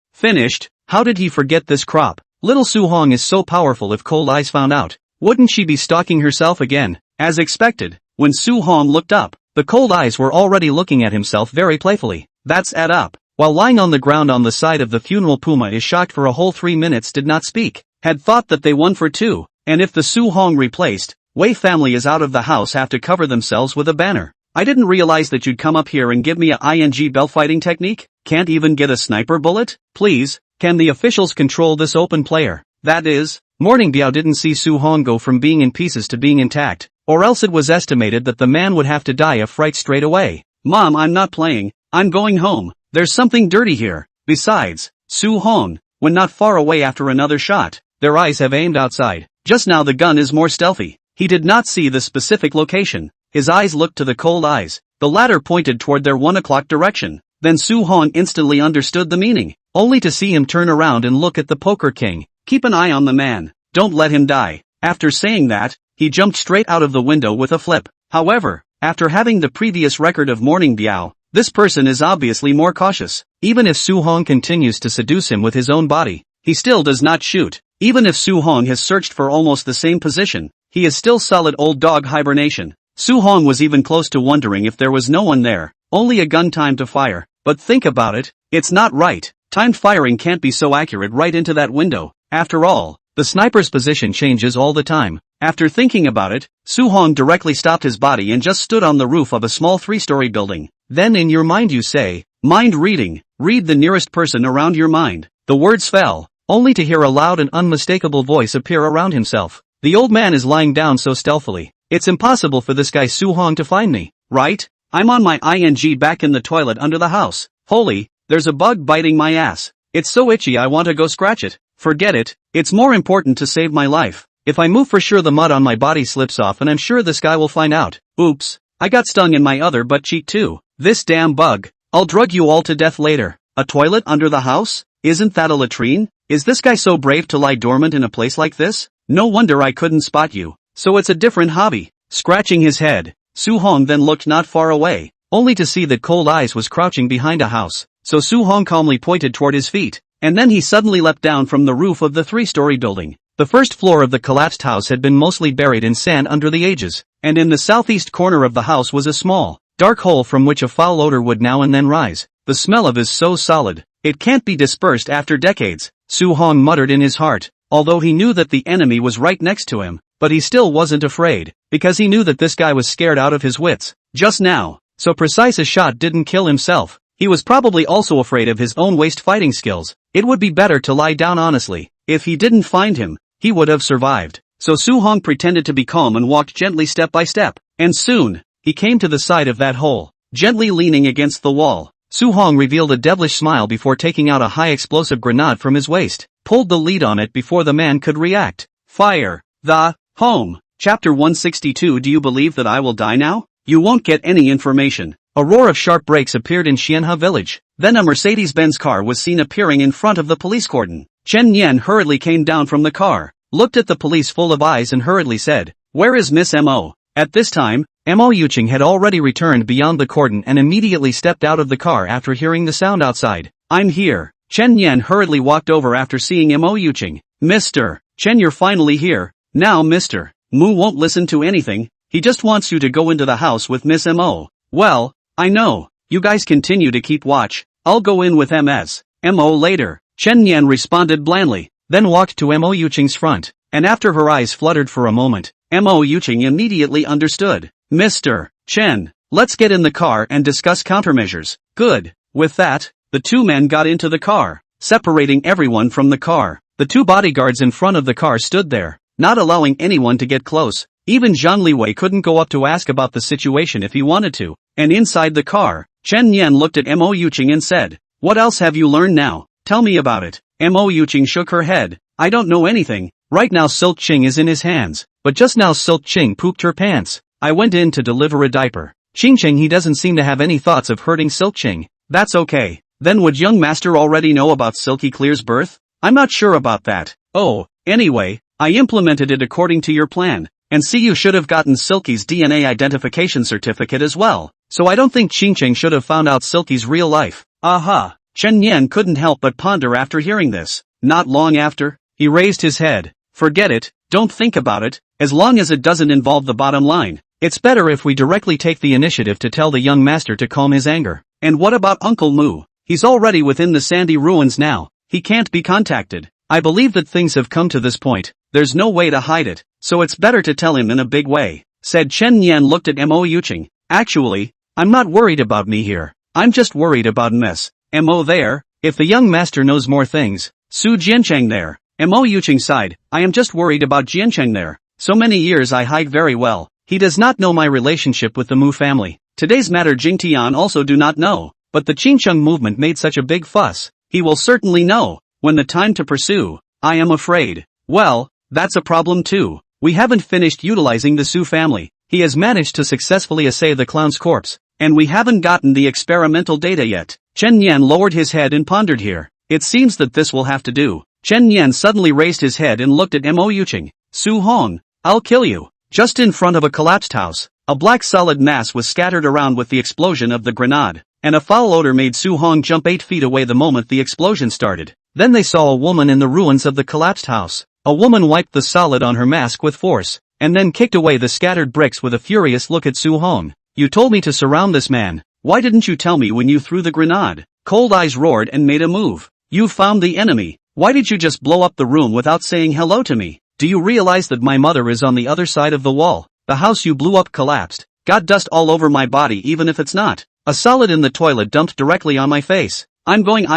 how did he forget this crop? Little Su Hong is so powerful. If Cold Eyes found out, wouldn't she be stalking herself again? As expected, when Su Hong looked up, the Cold Eyes were already looking at himself very playfully. That's add up. While lying on the ground on the side of the funeral, Puma is shocked for a whole 3 minutes, did not speak. Had thought that they won for 2, and if the Su Hong replaced, Wei family is out of the house, have to cover themselves with a banner. I didn't realize that you'd come up here and give me a ing bell fighting technique. Can't even get a sniper bullet? Please, can the officials control this open player? That is, Morning Biao didn't see Su Hong go from being in pieces to being intact, or else it was estimated that the man would have to die of fright straight away. Mom, I'm not playing, I'm going home. There's something dirty here. Besides, Su Hong, when not far away after another shot, their eyes have aimed outside. Just now the gun is more stealthy. He did not see the specific location. His eyes looked to the Cold Eyes. The latter pointed toward their 1 o'clock direction. Then Su Hong instantly understood the meaning, only to see him turn around and look at the Poker King. Keep an eye on the man. Don't let him die. After saying that, he jumped straight out of the window with a flip. However, after having the previous record of Morning Biao, this person is obviously more cautious. Even if Su Hong continues to seduce him with his own body, he still does not shoot. Even if Su Hong has searched for almost the same position, he is still solid old dog hibernation. Su Hong was even close to wondering if there was no one there, only a gun timed to fire. But think about it, it's not right. Timed firing can't be so accurate right into that window. After all, the sniper's position changes all the time. After thinking about it, Su Hong directly stopped his body and just stood on the roof of a small 3-story building. Then in your mind you say, mind reading, read the nearest person around your mind. The words fell, only to hear a loud and unmistakable voice appear around himself. The old man is lying down so stealthily. It's impossible for this guy Su Hong to find me, right? I'm on my ing back in the toilet under the house. Holy, there's a bug biting my ass. It's so itchy I want to go scratch it. Forget it, it's more important to save my life. If I move for sure the mud on my body slips off and I'm sure this guy will find out. Oops, I got stung in my other butt cheek too. This damn bug. I'll drug you all to death later. A toilet under the house? Isn't that a latrine? Is this guy so brave to lie dormant in a place like this? No wonder I couldn't spot you. So it's a different hobby. Scratching his head, Su-hong then looked not far away, only to see that Cold Eyes was crouching behind a house. So Su-hong calmly pointed toward his feet, and then he suddenly leapt down from the roof of the 3-story building. The first floor of the collapsed house had been mostly buried in sand under the ages, and in the southeast corner of the house was a small, dark hole from which a foul odor would now and then rise. The smell of is so solid, it can't be dispersed after decades, Su-hong muttered in his heart, although he knew that the enemy was right next to him, but he still wasn't afraid, because he knew that this guy was scared out of his wits. Just now, so precise a shot didn't kill himself. He was probably also afraid of his own waste fighting skills. It would be better to lie down honestly. If he didn't find him, he would have survived. So Su-hong pretended to be calm and walked gently step by step, and soon, he came to the side of that hole. Gently leaning against the wall, Su-hong revealed a devilish smile before taking out a high-explosive grenade from his waist, pulled the lead on it before the man could react. Fire. The home. Chapter 162. Do you believe that I will die now? You won't get any information. A roar of sharp brakes appeared in Xianhe village. Then a Mercedes-Benz car was seen appearing in front of the police cordon. Chen Yan hurriedly came down from the car, looked at the police full of eyes and hurriedly said, "Where is Miss Mo?" At this time, Mo Yuqing had already returned beyond the cordon and immediately stepped out of the car after hearing the sound outside. "I'm here." Chen Yan hurriedly walked over after seeing Mo Yuqing. "Mr. Chen, you're finally here. Now Mr. Mu won't listen to anything. He just wants you to go into the house with Miss Mo. Well, I know. You guys continue to keep watch. I'll go in with Mo later." Chen Yan responded blandly, then walked to Mo Yuqing's front, and after her eyes fluttered for a moment, Mo Yuqing immediately understood. "Mr. Chen, let's get in the car and discuss countermeasures." Good. With that, the two men got into the car, separating everyone from the car. The two bodyguards in front of the car stood there, not allowing anyone to get close. Even Zhang Liwei couldn't go up to ask about the situation if he wanted to. And inside the car, Chen Yan looked at Mo Yuqing and said, "What else have you learned now? Tell me about it." Mo Yuqing shook her head. "I don't know anything. Right now Silk Ching is in his hands, but just now Silk Ching pooped her pants. I went in to deliver a diaper. Ching he doesn't seem to have any thoughts of hurting Silk Ching." "That's okay. Then would young master already know about Silky Clear's birth?" "I'm not sure about that." "Oh, anyway, I implemented it according to your plan. And see, you should have gotten Silky's DNA identification certificate as well. So I don't think Ching should have found out Silky's real life." Aha! Chen Yan couldn't help but ponder after hearing this. Not long after, he raised his head. "Forget it, don't think about it, as long as it doesn't involve the bottom line. It's better if we directly take the initiative to tell the young master to calm his anger." "And what about Uncle Mu? He's already within the sandy ruins now. He can't be contacted." "I believe that things have come to this point. There's no way to hide it, so it's better to tell him in a big way," said Chen Yan. Looked at Mo Yuqing. "Actually, I'm not worried about me here. I'm just worried about Miss Mo there. If the young master knows more things, Su Jiancheng there." Mo Yuqing sighed. "I am just worried about Jiancheng there. So many years I hide very well. He does not know my relationship with the Mu family. Today's matter Jingtian also do not know, but the Qingcheng movement made such a big fuss. He will certainly know when the time to pursue. I am afraid. Well, that's a problem too. We haven't finished utilizing the Su family. He has managed to successfully assay the clown's corpse, and we haven't gotten the experimental data yet." Chen Yan lowered his head and pondered here. "It seems that this will have to do." Chen Yan suddenly raised his head and looked at Mo Yuqing. "Su-hong, I'll kill you." Just in front of a collapsed house, a black solid mass was scattered around with the explosion of the grenade, and a foul odor made Su-hong jump 8 feet away the moment the explosion started. Then they saw a woman in the ruins of the collapsed house. A woman wiped the solid on her mask with force, and then kicked away the scattered bricks with a furious look at Su-hong. "You told me to surround this man. Why didn't you tell me when you threw the grenade?" Cold Eyes roared and made a move. "You found the enemy. Why did you just blow up the room without saying hello to me? Do you realize that my mother is on the other side of the wall? The house you blew up collapsed. Got dust all over my body even if it's not. A solid in the toilet dumped directly on my face. I'm going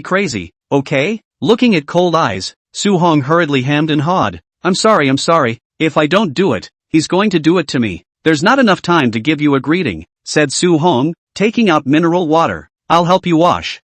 crazy, okay?" Looking at Cold Eyes, Su-hong hurriedly hemmed and hawed. I'm sorry. If I don't do it, he's going to do it to me." "There's not enough time to give you a greeting," said Su-hong, taking out mineral water. "I'll help you wash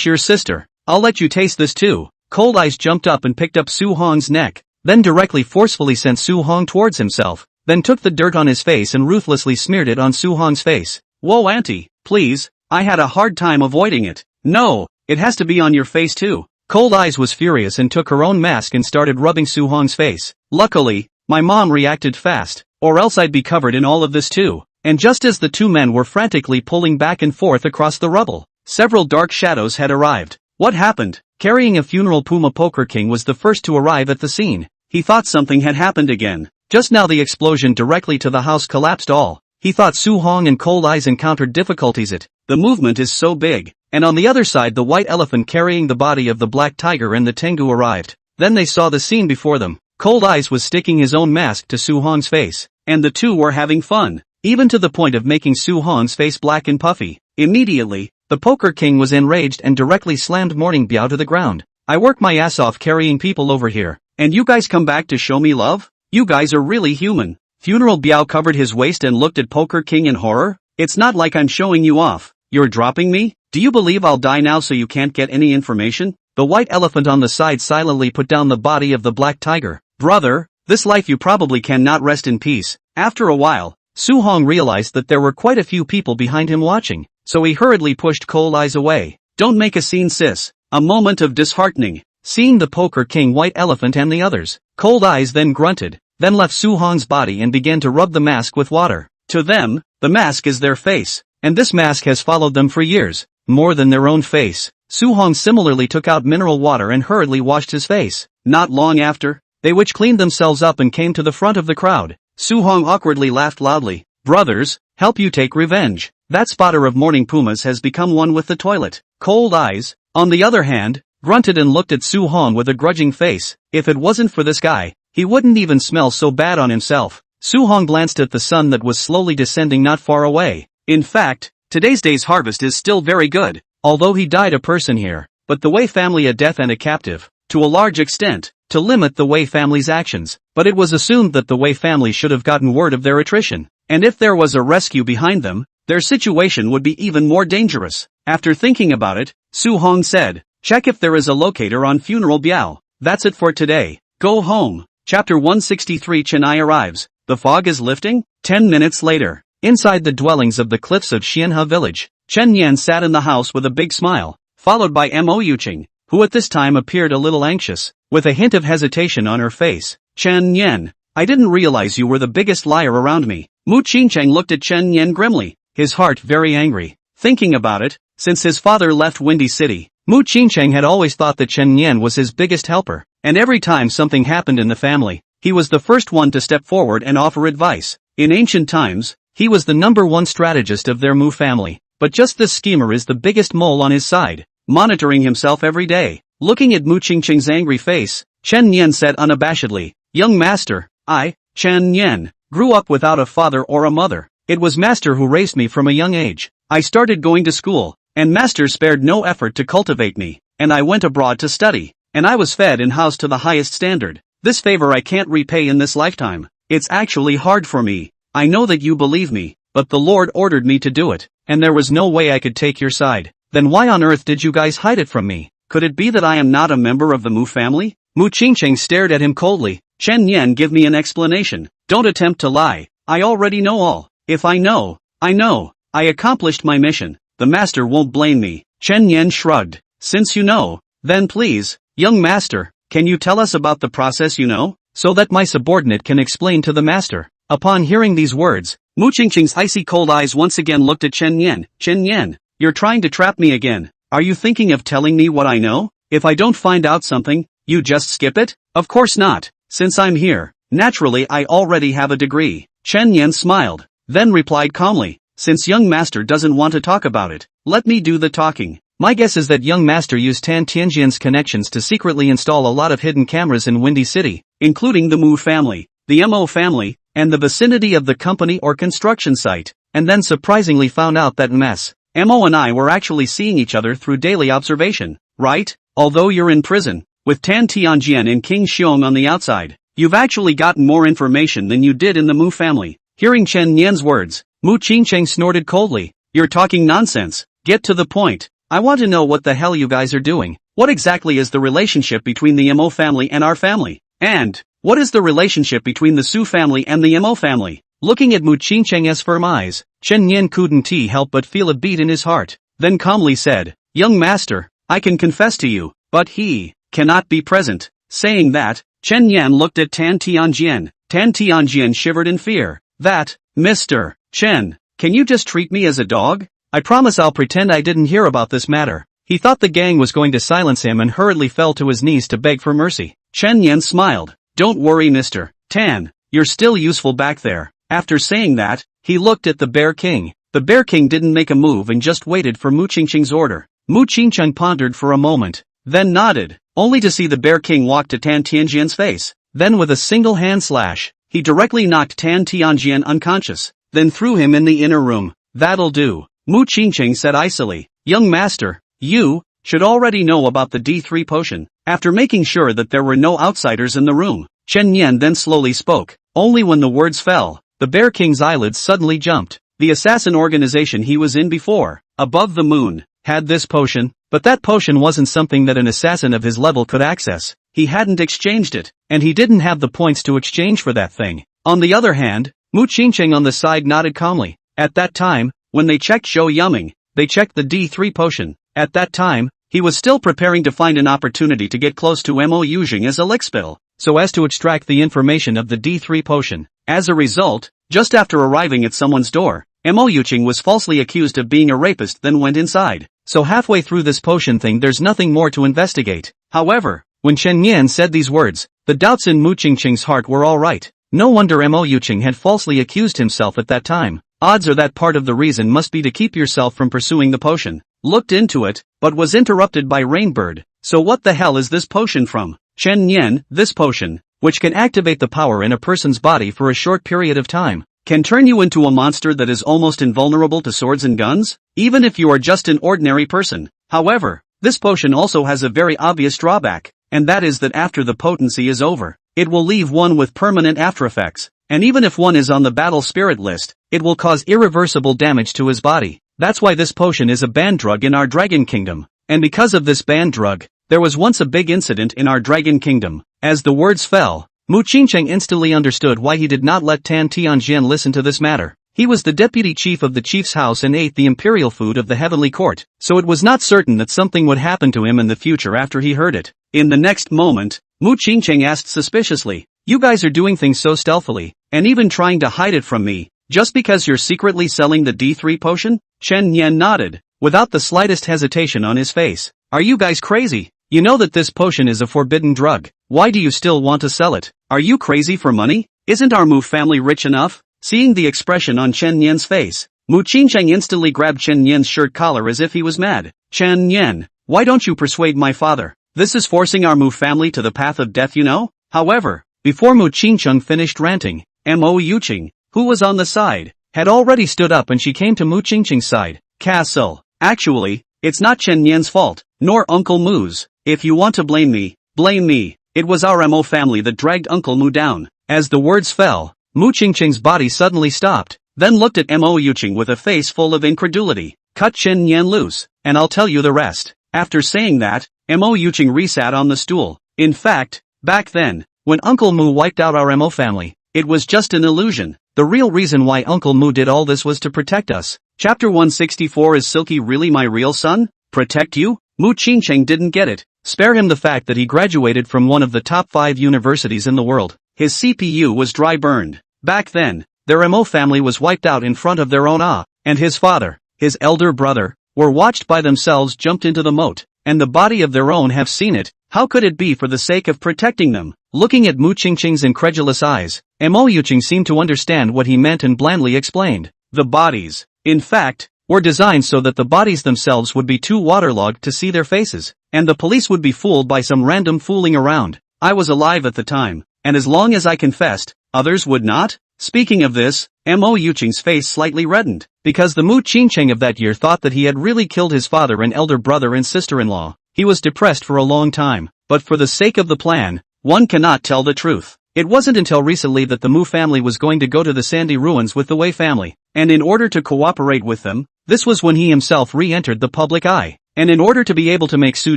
your sister. I'll let you taste this too." Cold Eyes jumped up and picked up Su-hong's neck, then directly forcefully sent Su-hong towards himself, then took the dirt on his face and ruthlessly smeared it on Su-hong's face. "Whoa auntie, please, I had a hard time avoiding it." "No, It has to be on your face too. Cold Eyes was furious and took her own mask and started rubbing Su-hong's face. Luckily, my mom reacted fast, or else I'd be covered in all of this too. And just as the two men were frantically pulling back and forth across the rubble, several dark shadows had arrived. What happened? Carrying a funeral Puma Poker King was the first to arrive at the scene. He thought something had happened again. Just now the explosion directly to the house collapsed all. He thought Su-hong and Cold Eyes encountered difficulties. The movement is so big. And on the other side the white elephant carrying the body of the black tiger and the tengu arrived. Then they saw the scene before them. Cold Eyes was sticking his own mask to Su-hong's face. And the two were having fun. Even to the point of making Su-hong's face black and puffy. Immediately, the Poker King was enraged and directly slammed Morning Biao to the ground. I work my ass off carrying people over here. And you guys come back to show me love? You guys are really human. Funeral Biao covered his waist and looked at Poker King in horror. It's not like I'm showing you off. You're dropping me? Do you believe I'll die now so you can't get any information? The white elephant on the side silently put down the body of the black tiger. Brother, this life you probably cannot rest in peace. After a while, Su-hong realized that there were quite a few people behind him watching, so he hurriedly pushed Cold Eyes away. Don't make a scene, sis. A moment of disheartening. Seeing the Poker King, white elephant and the others, Cold Eyes then grunted, then left Su-hong's body and began to rub the mask with water. To them, the mask is their face, and this mask has followed them for years, more than their own face. Su-hong similarly took out mineral water and hurriedly washed his face. Not long after, they which cleaned themselves up and came to the front of the crowd. Su-hong awkwardly laughed loudly. Brothers, help you take revenge. That spotter of morning pumas has become one with the toilet. Cold Eyes, on the other hand, grunted and looked at Su-hong with a grudging face. If it wasn't for this guy, he wouldn't even smell so bad on himself. Su-hong glanced at the sun that was slowly descending not far away. In fact, today's day's harvest is still very good. Although he died a person here, but the Wei family a death and a captive, to a large extent, to limit the Wei family's actions. But it was assumed that the Wei family should have gotten word of their attrition. And if there was a rescue behind them, their situation would be even more dangerous. After thinking about it, Su-hong said, check if there is a locator on Funeral Biao. That's it for today. Go home. Chapter 163 Chennai arrives. The fog is lifting? 10 minutes later. Inside the dwellings of the cliffs of Xianhe village, Chen Yan sat in the house with a big smile, followed by Mo Yuqing, who at this time appeared a little anxious, with a hint of hesitation on her face. Chen Yan, I didn't realize you were the biggest liar around me. Mu Qingcheng looked at Chen Yan grimly, his heart very angry. Thinking about it, since his father left Windy City, Mu Qingcheng had always thought that Chen Yan was his biggest helper, and every time something happened in the family, he was the first one to step forward and offer advice. In ancient times, he was the #1 strategist of their Mu family, but just this schemer is the biggest mole on his side, monitoring himself every day. Looking at Mu Qingcheng's angry face, Chen Yan said unabashedly, young master, I, Chen Yan, grew up without a father or a mother. It was master who raised me from a young age. I started going to school, and master spared no effort to cultivate me, and I went abroad to study, and I was fed and housed to the highest standard. This favor I can't repay in this lifetime. It's actually hard for me. I know that you believe me, but the Lord ordered me to do it, and there was no way I could take your side. Then why on earth did you guys hide it from me? Could it be that I am not a member of the Mu family? Mu Qingcheng stared at him coldly. Chen Yan, give me an explanation. Don't attempt to lie. I already know all. If I know, I know. I accomplished my mission. The master won't blame me. Chen Yan shrugged. Since you know, then please, young master, can you tell us about the process you know, so that my subordinate can explain to the master? Upon hearing these words, Mu Qingcheng's icy cold eyes once again looked at Chen Yan. Chen Yan, you're trying to trap me again. Are you thinking of telling me what I know? If I don't find out something, you just skip it? Of course not. Since I'm here, naturally I already have a degree. Chen Yan smiled, then replied calmly, since young master doesn't want to talk about it, let me do the talking. My guess is that young master used Tan Tianjian's connections to secretly install a lot of hidden cameras in Windy City, including the Mu family, the Mo family, and the vicinity of the company or construction site, and then surprisingly found out that Mo and I were actually seeing each other through daily observation, right? Although you're in prison, with Tan Tianjian and King Xiong on the outside, you've actually gotten more information than you did in the Mu family. Hearing Chen Yan's words, Mu Qingcheng snorted coldly. You're talking nonsense. Get to the point. I want to know what the hell you guys are doing. What exactly is the relationship between the Mo family and our family? And, what is the relationship between the Su family and the Mo family? Looking at Mu Qingcheng's firm eyes, Chen Yan couldn't help but feel a beat in his heart, then calmly said, young master, I can confess to you, but he cannot be present. Saying that, Chen Yan looked at Tan Tianjian. Tan Tianjian shivered in fear. That, Mr. Chen, can you just treat me as a dog? I promise I'll pretend I didn't hear about this matter. He thought the gang was going to silence him and hurriedly fell to his knees to beg for mercy. Chen Yan smiled. Don't worry, Mr. Tan, you're still useful back there. After saying that, he looked at the Bear King. The Bear King didn't make a move and just waited for Mu Qingqing's order. Mu Qingqing pondered for a moment, then nodded, only to see the Bear King walk to Tan Tianjian's face. Then with a single hand slash, he directly knocked Tan Tianjian unconscious, then threw him in the inner room. That'll do, Mu Qingqing said icily. Young master, you should already know about the D3 potion. After making sure that there were no outsiders in the room, Chen Yan then slowly spoke. Only when the words fell, the Bear King's eyelids suddenly jumped. The assassin organization he was in before, Above the Moon, had this potion, but that potion wasn't something that an assassin of his level could access. He hadn't exchanged it, and he didn't have the points to exchange for that thing. On the other hand, Mu Qingqing on the side nodded calmly. At that time, when they checked Zhou Yuming, they checked the D3 potion. At that time, he was still preparing to find an opportunity to get close to Mo Yujing as a lickspittle, so as to extract the information of the D3 potion. As a result, just after arriving at someone's door, Mo Yujing was falsely accused of being a rapist, then went inside. So halfway through this potion thing there's nothing more to investigate. However, when Chen Yan said these words, the doubts in Mu Qingqing's heart were alright. No wonder Mo Yujing had falsely accused himself at that time. Odds are that part of the reason must be to keep yourself from pursuing the potion. Looked into it, but was interrupted by Rainbird. So what the hell is this potion from? Chen Yan, this potion, which can activate the power in a person's body for a short period of time, can turn you into a monster that is almost invulnerable to swords and guns, even if you are just an ordinary person. However, this potion also has a very obvious drawback, and that is that after the potency is over, it will leave one with permanent aftereffects, and even if one is on the battle spirit list, it will cause irreversible damage to his body. That's why this potion is a banned drug in our Dragon Kingdom, and because of this banned drug, there was once a big incident in our Dragon Kingdom. As the words fell, Mu Qingqing instantly understood why he did not let Tan Tianjian listen to this matter. He was the deputy chief of the chief's house and ate the imperial food of the heavenly court, so it was not certain that something would happen to him in the future after he heard it. In the next moment, Mu Qingqing asked suspiciously, "You guys are doing things so stealthily, and even trying to hide it from me, just because you're secretly selling the D3 potion?" Chen Yan nodded, without the slightest hesitation on his face. "Are you guys crazy? You know that this potion is a forbidden drug. Why do you still want to sell it? Are you crazy for money? Isn't our Mu family rich enough?" Seeing the expression on Chen Yan's face, Mu Qingqing instantly grabbed Chen Yan's shirt collar as if he was mad. "Chen Yan, why don't you persuade my father? This is forcing our Mu family to the path of death, you know?" However, before Mu Qingqing finished ranting, Mo Yujing, who was on the side, had already stood up and she came to Mu Qingqing's side. "Castle, actually, it's not Chen Yan's fault, nor Uncle Mu's. If you want to blame me, blame me. It was our Mo family that dragged Uncle Mu down." As the words fell, Mu Qingqing's body suddenly stopped, then looked at Mo Yujing with a face full of incredulity. "Cut Chen Yan loose, and I'll tell you the rest." After saying that, Mo Yujing resat on the stool. In fact, back then, when Uncle Mu wiped out our Mo family, it was just an illusion. The real reason why Uncle Mu did all this was to protect us. Chapter 164. Is Silky really my real son? Protect you? Mu Qingqing didn't get it. Spare him the fact that he graduated from one of the top 5 universities in the world. His CPU was dry burned. Back then, their Mo family was wiped out in front of their own and his father, his elder brother, were watched by themselves jumped into the moat, and the body of their own have seen it. How could it be for the sake of protecting them? Looking at Mu Qingqing's incredulous eyes, Mo Yujing seemed to understand what he meant and blandly explained. The bodies, in fact, were designed so that the bodies themselves would be too waterlogged to see their faces, and the police would be fooled by some random fooling around. I was alive at the time, and as long as I confessed, others would not? Speaking of this, Mo Yujing's face slightly reddened, because the Mu Qingqing of that year thought that he had really killed his father and elder brother and sister-in-law. He was depressed for a long time, but for the sake of the plan, one cannot tell the truth. It wasn't until recently that the Mu family was going to go to the sandy ruins with the Wei family, and in order to cooperate with them, this was when he himself re-entered the public eye. And in order to be able to make Su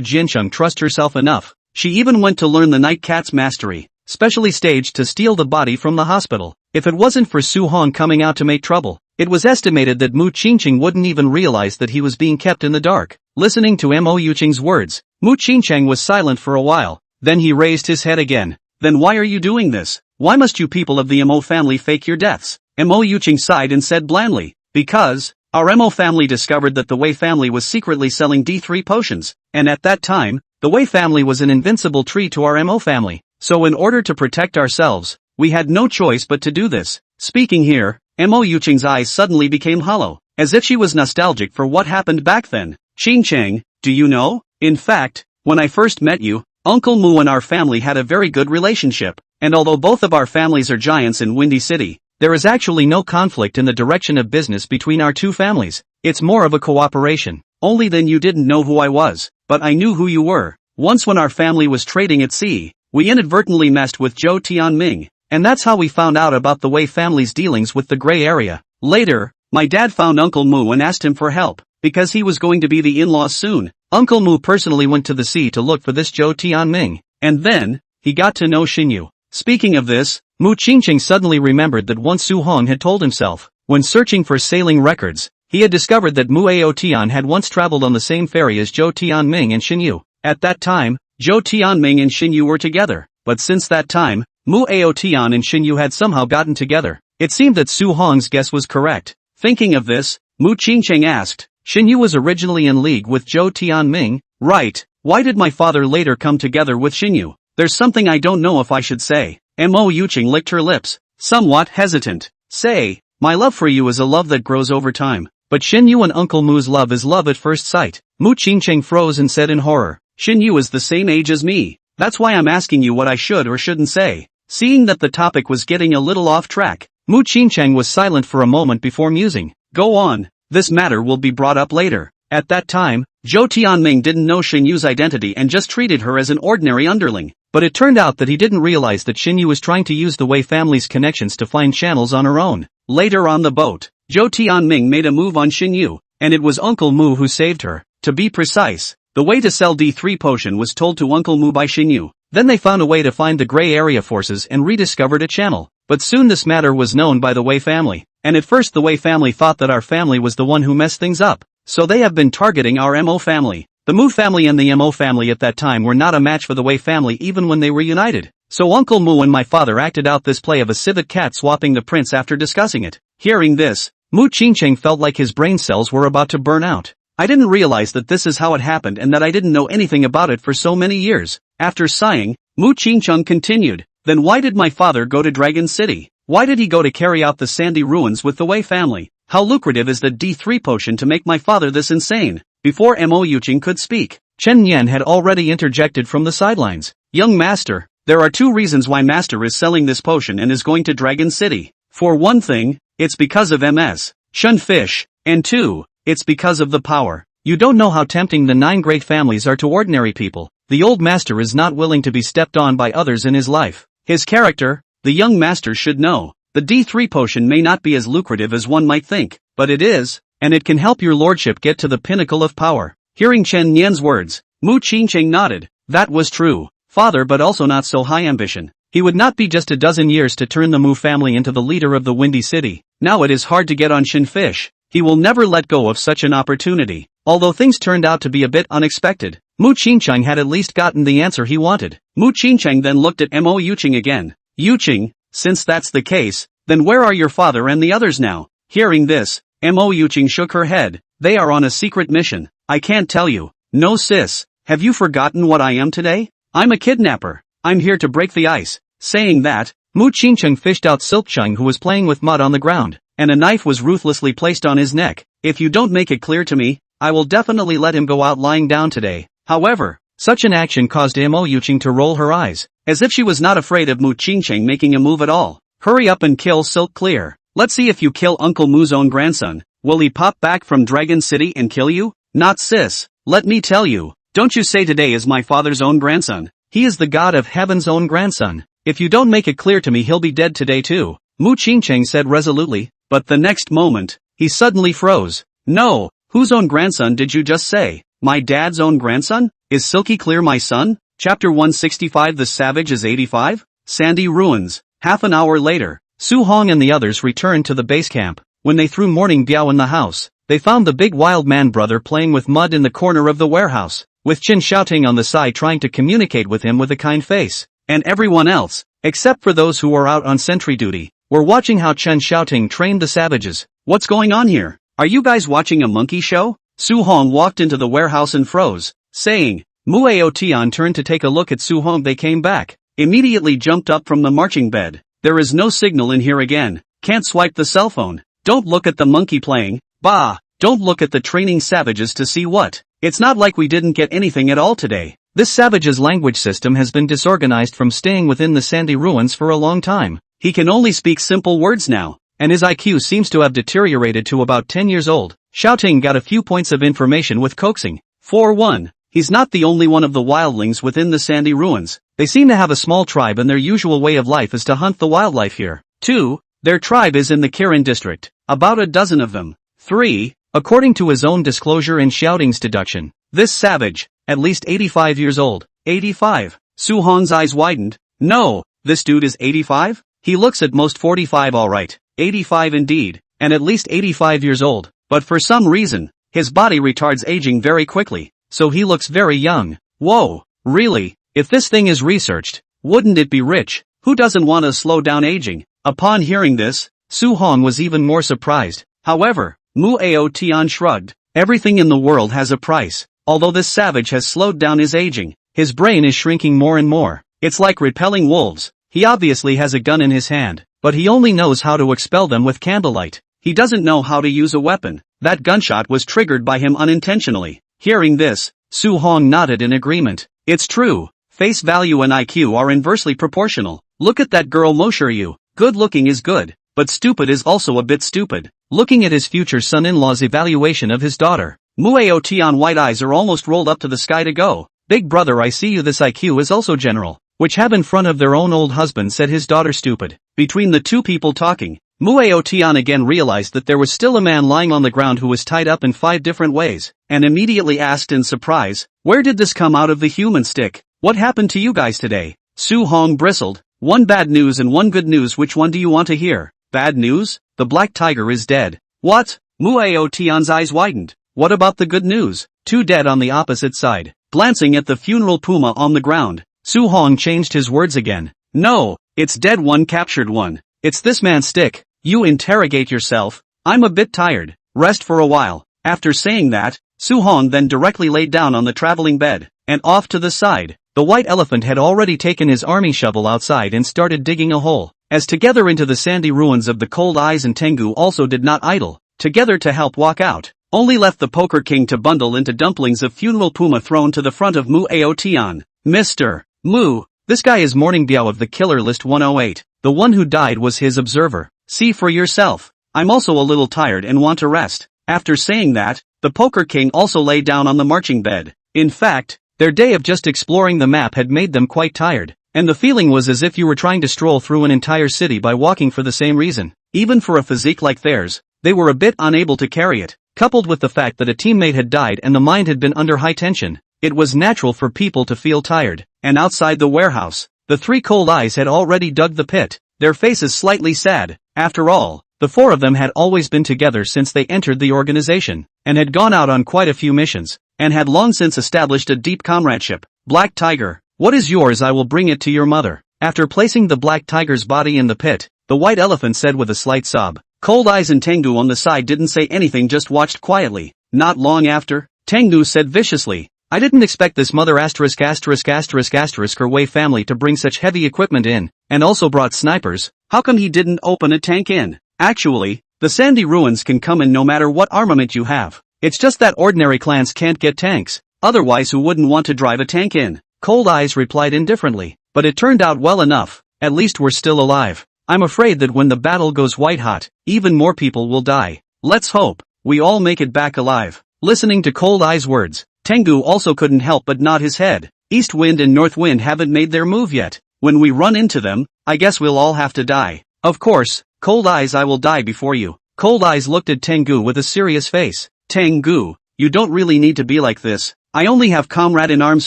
Jiancheng trust herself enough, she even went to learn the Night Cat's mastery, specially staged to steal the body from the hospital. If it wasn't for Su Hong coming out to make trouble, It was estimated that Mu Qingqing wouldn't even realize that he was being kept in the dark. Listening to Mo Yuqing's words, Mu Qingqing was silent for a while, then he raised his head again. Then why are you doing this? Why must you people of the Mo family fake your deaths? Mo Yuqing sighed and said blandly, because our Mo family discovered that the Wei family was secretly selling D3 potions, and at that time, the Wei family was an invincible tree to our Mo family, so in order to protect ourselves, we had no choice but to do this. Speaking here, Mo Yuqing's eyes suddenly became hollow, as if she was nostalgic for what happened back then. Qingqing, do you know? In fact, when I first met you, Uncle Mu and our family had a very good relationship, and although both of our families are giants in Windy City, there is actually no conflict in the direction of business between our two families. It's more of a cooperation. Only then you didn't know who I was, but I knew who you were. Once when our family was trading at sea, we inadvertently messed with Zhou Tianming, and that's how we found out about the Wei family's dealings with the gray area. Later, my dad found Uncle Mu and asked him for help, because he was going to be the in-law soon. Uncle Mu personally went to the sea to look for this Zhou Tianming, and then, he got to know Xinyu. Speaking of this, Mu Qingqing suddenly remembered that once Su Hong had told himself, when searching for sailing records, he had discovered that Mu Ao Tian had once traveled on the same ferry as Zhou Tianming and Xinyu. At that time, Zhou Tianming and Xinyu were together, but since that time, Mu Ao Tian and Xinyu had somehow gotten together. It seemed that Su Hong's guess was correct. Thinking of this, Mu Qingqing asked, Xinyu was originally in league with Zhou Tianming, right? Why did my father later come together with Xinyu? There's something I don't know if I should say. Mo Yuqing licked her lips, somewhat hesitant. Say, my love for you is a love that grows over time, but Xinyu and Uncle Mu's love is love at first sight. Mu Qingqing froze and said in horror, Xinyu is the same age as me. That's why I'm asking you what I should or shouldn't say. Seeing that the topic was getting a little off track, Mu Qingqing was silent for a moment before musing. Go on, this matter will be brought up later. At that time, Zhou Tianming didn't know Xinyu's identity and just treated her as an ordinary underling. But it turned out that he didn't realize that Xinyu was trying to use the Wei family's connections to find channels on her own. Later on the boat, Zhou Tianming made a move on Xinyu, and it was Uncle Mu who saved her. To be precise, the way to sell D3 potion was told to Uncle Mu by Xinyu. Then they found a way to find the gray area forces and rediscovered a channel. But soon this matter was known by the Wei family, and at first the Wei family thought that our family was the one who messed things up. So they have been targeting our Mo family. The Mu family and the Mo family at that time were not a match for the Wei family even when they were united. So Uncle Mu and my father acted out this play of a civet cat swapping the prince after discussing it. Hearing this, Mu Qingqing felt like his brain cells were about to burn out. I didn't realize that this is how it happened and that I didn't know anything about it for so many years. After sighing, Mu Qingqing continued, then why did my father go to Dragon City? Why did he go to carry out the sandy ruins with the Wei family? How lucrative is the D3 potion to make my father this insane? Before Mo Yuqing could speak, Chen Yan had already interjected from the sidelines. Young master, there are two reasons why master is selling this potion and is going to Dragon City. For one thing, it's because of MS. Shunfish, and two, it's because of the power. You don't know how tempting the 9 great families are to ordinary people. The old master is not willing to be stepped on by others in his life. His character, the young master should know. The D3 potion may not be as lucrative as one might think, but it is, and it can help your lordship get to the pinnacle of power. Hearing Chen Yan's words, Mu Qingqing nodded. That was true, father, but also not so high ambition. He would not be just a dozen years to turn the Mu family into the leader of the Windy City. Now it is hard to get on Shinfish. He will never let go of such an opportunity. Although things turned out to be a bit unexpected, Mu Qingqing had at least gotten the answer he wanted. Mu Qingqing then looked at Mo Yuqing again. Yuqing, since that's the case, then where are your father and the others now? Hearing this, Mo Yuqing shook her head. They are on a secret mission. I can't tell you. No sis, have you forgotten what I am today? I'm a kidnapper. I'm here to break the ice. Saying that, Mu Qingqing fished out Silkcheng, who was playing with mud on the ground, and a knife was ruthlessly placed on his neck. If you don't make it clear to me, I will definitely let him go out lying down today. However, such an action caused Mo Yuqing to roll her eyes, as if she was not afraid of Mu Qingqing making a move at all. Hurry up and kill Silk Clear. Let's see if you kill Uncle Mu's own grandson. Will he pop back from Dragon City and kill you? Not sis. Let me tell you. Don't you say today is my father's own grandson. He is the god of heaven's own grandson. If you don't make it clear to me, he'll be dead today too. Mu Qingqing said resolutely, but the next moment, he suddenly froze. No, whose own grandson did you just say? My dad's own grandson? Is Silky Clear my son? Chapter 165. The Savage is 85? Sandy Ruins. Half an hour later, Su Hong and the others returned to the base camp. when they threw Morning Biao in the house, they found the big wild man brother playing with mud in the corner of the warehouse, with Chen shouting on the side trying to communicate with him with a kind face, and everyone else, except for those who were out on sentry duty, were watching how Chen shouting trained the savages. What's going on here? Are you guys watching a monkey show? Su Hong walked into the warehouse and froze, saying, Muyu Tian turned to take a look at Su Hong. They came back, immediately jumped up from the marching bed. There is no signal in here again, can't swipe the cell phone. Don't look at the monkey playing, bah, don't look at the training savages to see what. It's not like we didn't get anything at all today. This savage's language system has been disorganized from staying within the sandy ruins for a long time. He can only speak simple words now, and his IQ seems to have deteriorated to about 10 years old. Shouting got a few points of information with coaxing. 4-1. He's not the only one of the wildlings within the sandy ruins. They seem to have a small tribe and their usual way of life is to hunt the wildlife here. 2. Their tribe is in the Kirin district, about a dozen of them. 3. According to his own disclosure in Shouting's deduction, this savage, at least 85 years old. 85. Su Hong's eyes widened. No, this dude is 85? He looks at most 45 alright. 85 indeed, and at least 85 years old, but for some reason, his body retards aging very quickly, so he looks very young. Whoa, really? If this thing is researched, wouldn't it be rich? Who doesn't want to slow down aging? Upon hearing this, Su Hong was even more surprised. However, Muyu Tian shrugged. Everything in the world has a price. Although this savage has slowed down his aging, his brain is shrinking more and more. It's like repelling wolves. He obviously has a gun in his hand, but he only knows how to expel them with candlelight. He doesn't know how to use a weapon. That gunshot was triggered by him unintentionally. Hearing this, Su Hong nodded in agreement. It's true. Face value and IQ are inversely proportional. Look at that girl Moshiru. Good looking is good, but stupid is also a bit stupid. Looking at his future son-in-law's evaluation of his daughter, Muyu Tian white eyes are almost rolled up to the sky to go. Big brother, I see you. This IQ is also general, which have in front of their own old husband said his daughter stupid. Between the two people talking, Muyu Tian again realized that there was still a man lying on the ground who was tied up in 5 different ways, and immediately asked in surprise, where did this come out of the human stick? What happened to you guys today? Su Hong bristled. One bad news and one good news. Which one do you want to hear? Bad news? The black tiger is dead. What? Muyu Tian's eyes widened. What about the good news? 2 dead on the opposite side. Glancing at the funeral puma on the ground, Su Hong changed his words again. No, it's dead. 1 captured 1. It's this man's stick. You interrogate yourself. I'm a bit tired. Rest for a while. After saying that, Su Hong then directly laid down on the traveling bed, and off to the side. The white elephant had already taken his army shovel outside and started digging a hole. As together into the sandy ruins of the Cold Eyes, and Tengu also did not idle together to help walk out. Only left the Poker King to bundle into dumplings of funeral puma thrown to the front of Muyu Tian. Mr. Mu, this guy is Morning Biao of the killer list 108. The one who died was his observer. See for yourself. I'm also a little tired and want to rest. After saying that, the Poker King also lay down on the marching bed. In fact, their day of just exploring the map had made them quite tired, and the feeling was as if you were trying to stroll through an entire city by walking for the same reason. Even for a physique like theirs, they were a bit unable to carry it. Coupled with the fact that a teammate had died and the mind had been under high tension, it was natural for people to feel tired. And outside the warehouse, the 3 Cold Eyes had already dug the pit, their faces slightly sad. After all, the 4 of them had always been together since they entered the organization, and had gone out on quite a few missions, and had long since established a deep comradeship. Black Tiger, what is yours? I will bring it to your mother. After placing the Black Tiger's body in the pit, the white elephant said with a slight sob. Cold Eyes and Tengu on the side didn't say anything, just watched quietly. Not long after, Tengu said viciously, I didn't expect this mother ***** her Wei family to bring such heavy equipment in, and also brought snipers. How come he didn't open a tank in? Actually, the sandy ruins can come in no matter what armament you have. It's just that ordinary clans can't get tanks. Otherwise who wouldn't want to drive a tank in? Cold Eyes replied indifferently. But it turned out well enough. At least we're still alive. I'm afraid that when the battle goes white hot, even more people will die. Let's hope we all make it back alive. Listening to Cold Eyes' words, Tengu also couldn't help but nod his head. East Wind and North Wind haven't made their move yet. When we run into them, I guess we'll all have to die. Of course, Cold Eyes, I will die before you. Cold Eyes looked at Tengu with a serious face. Tengu, you don't really need to be like this. I only have comrade-in-arms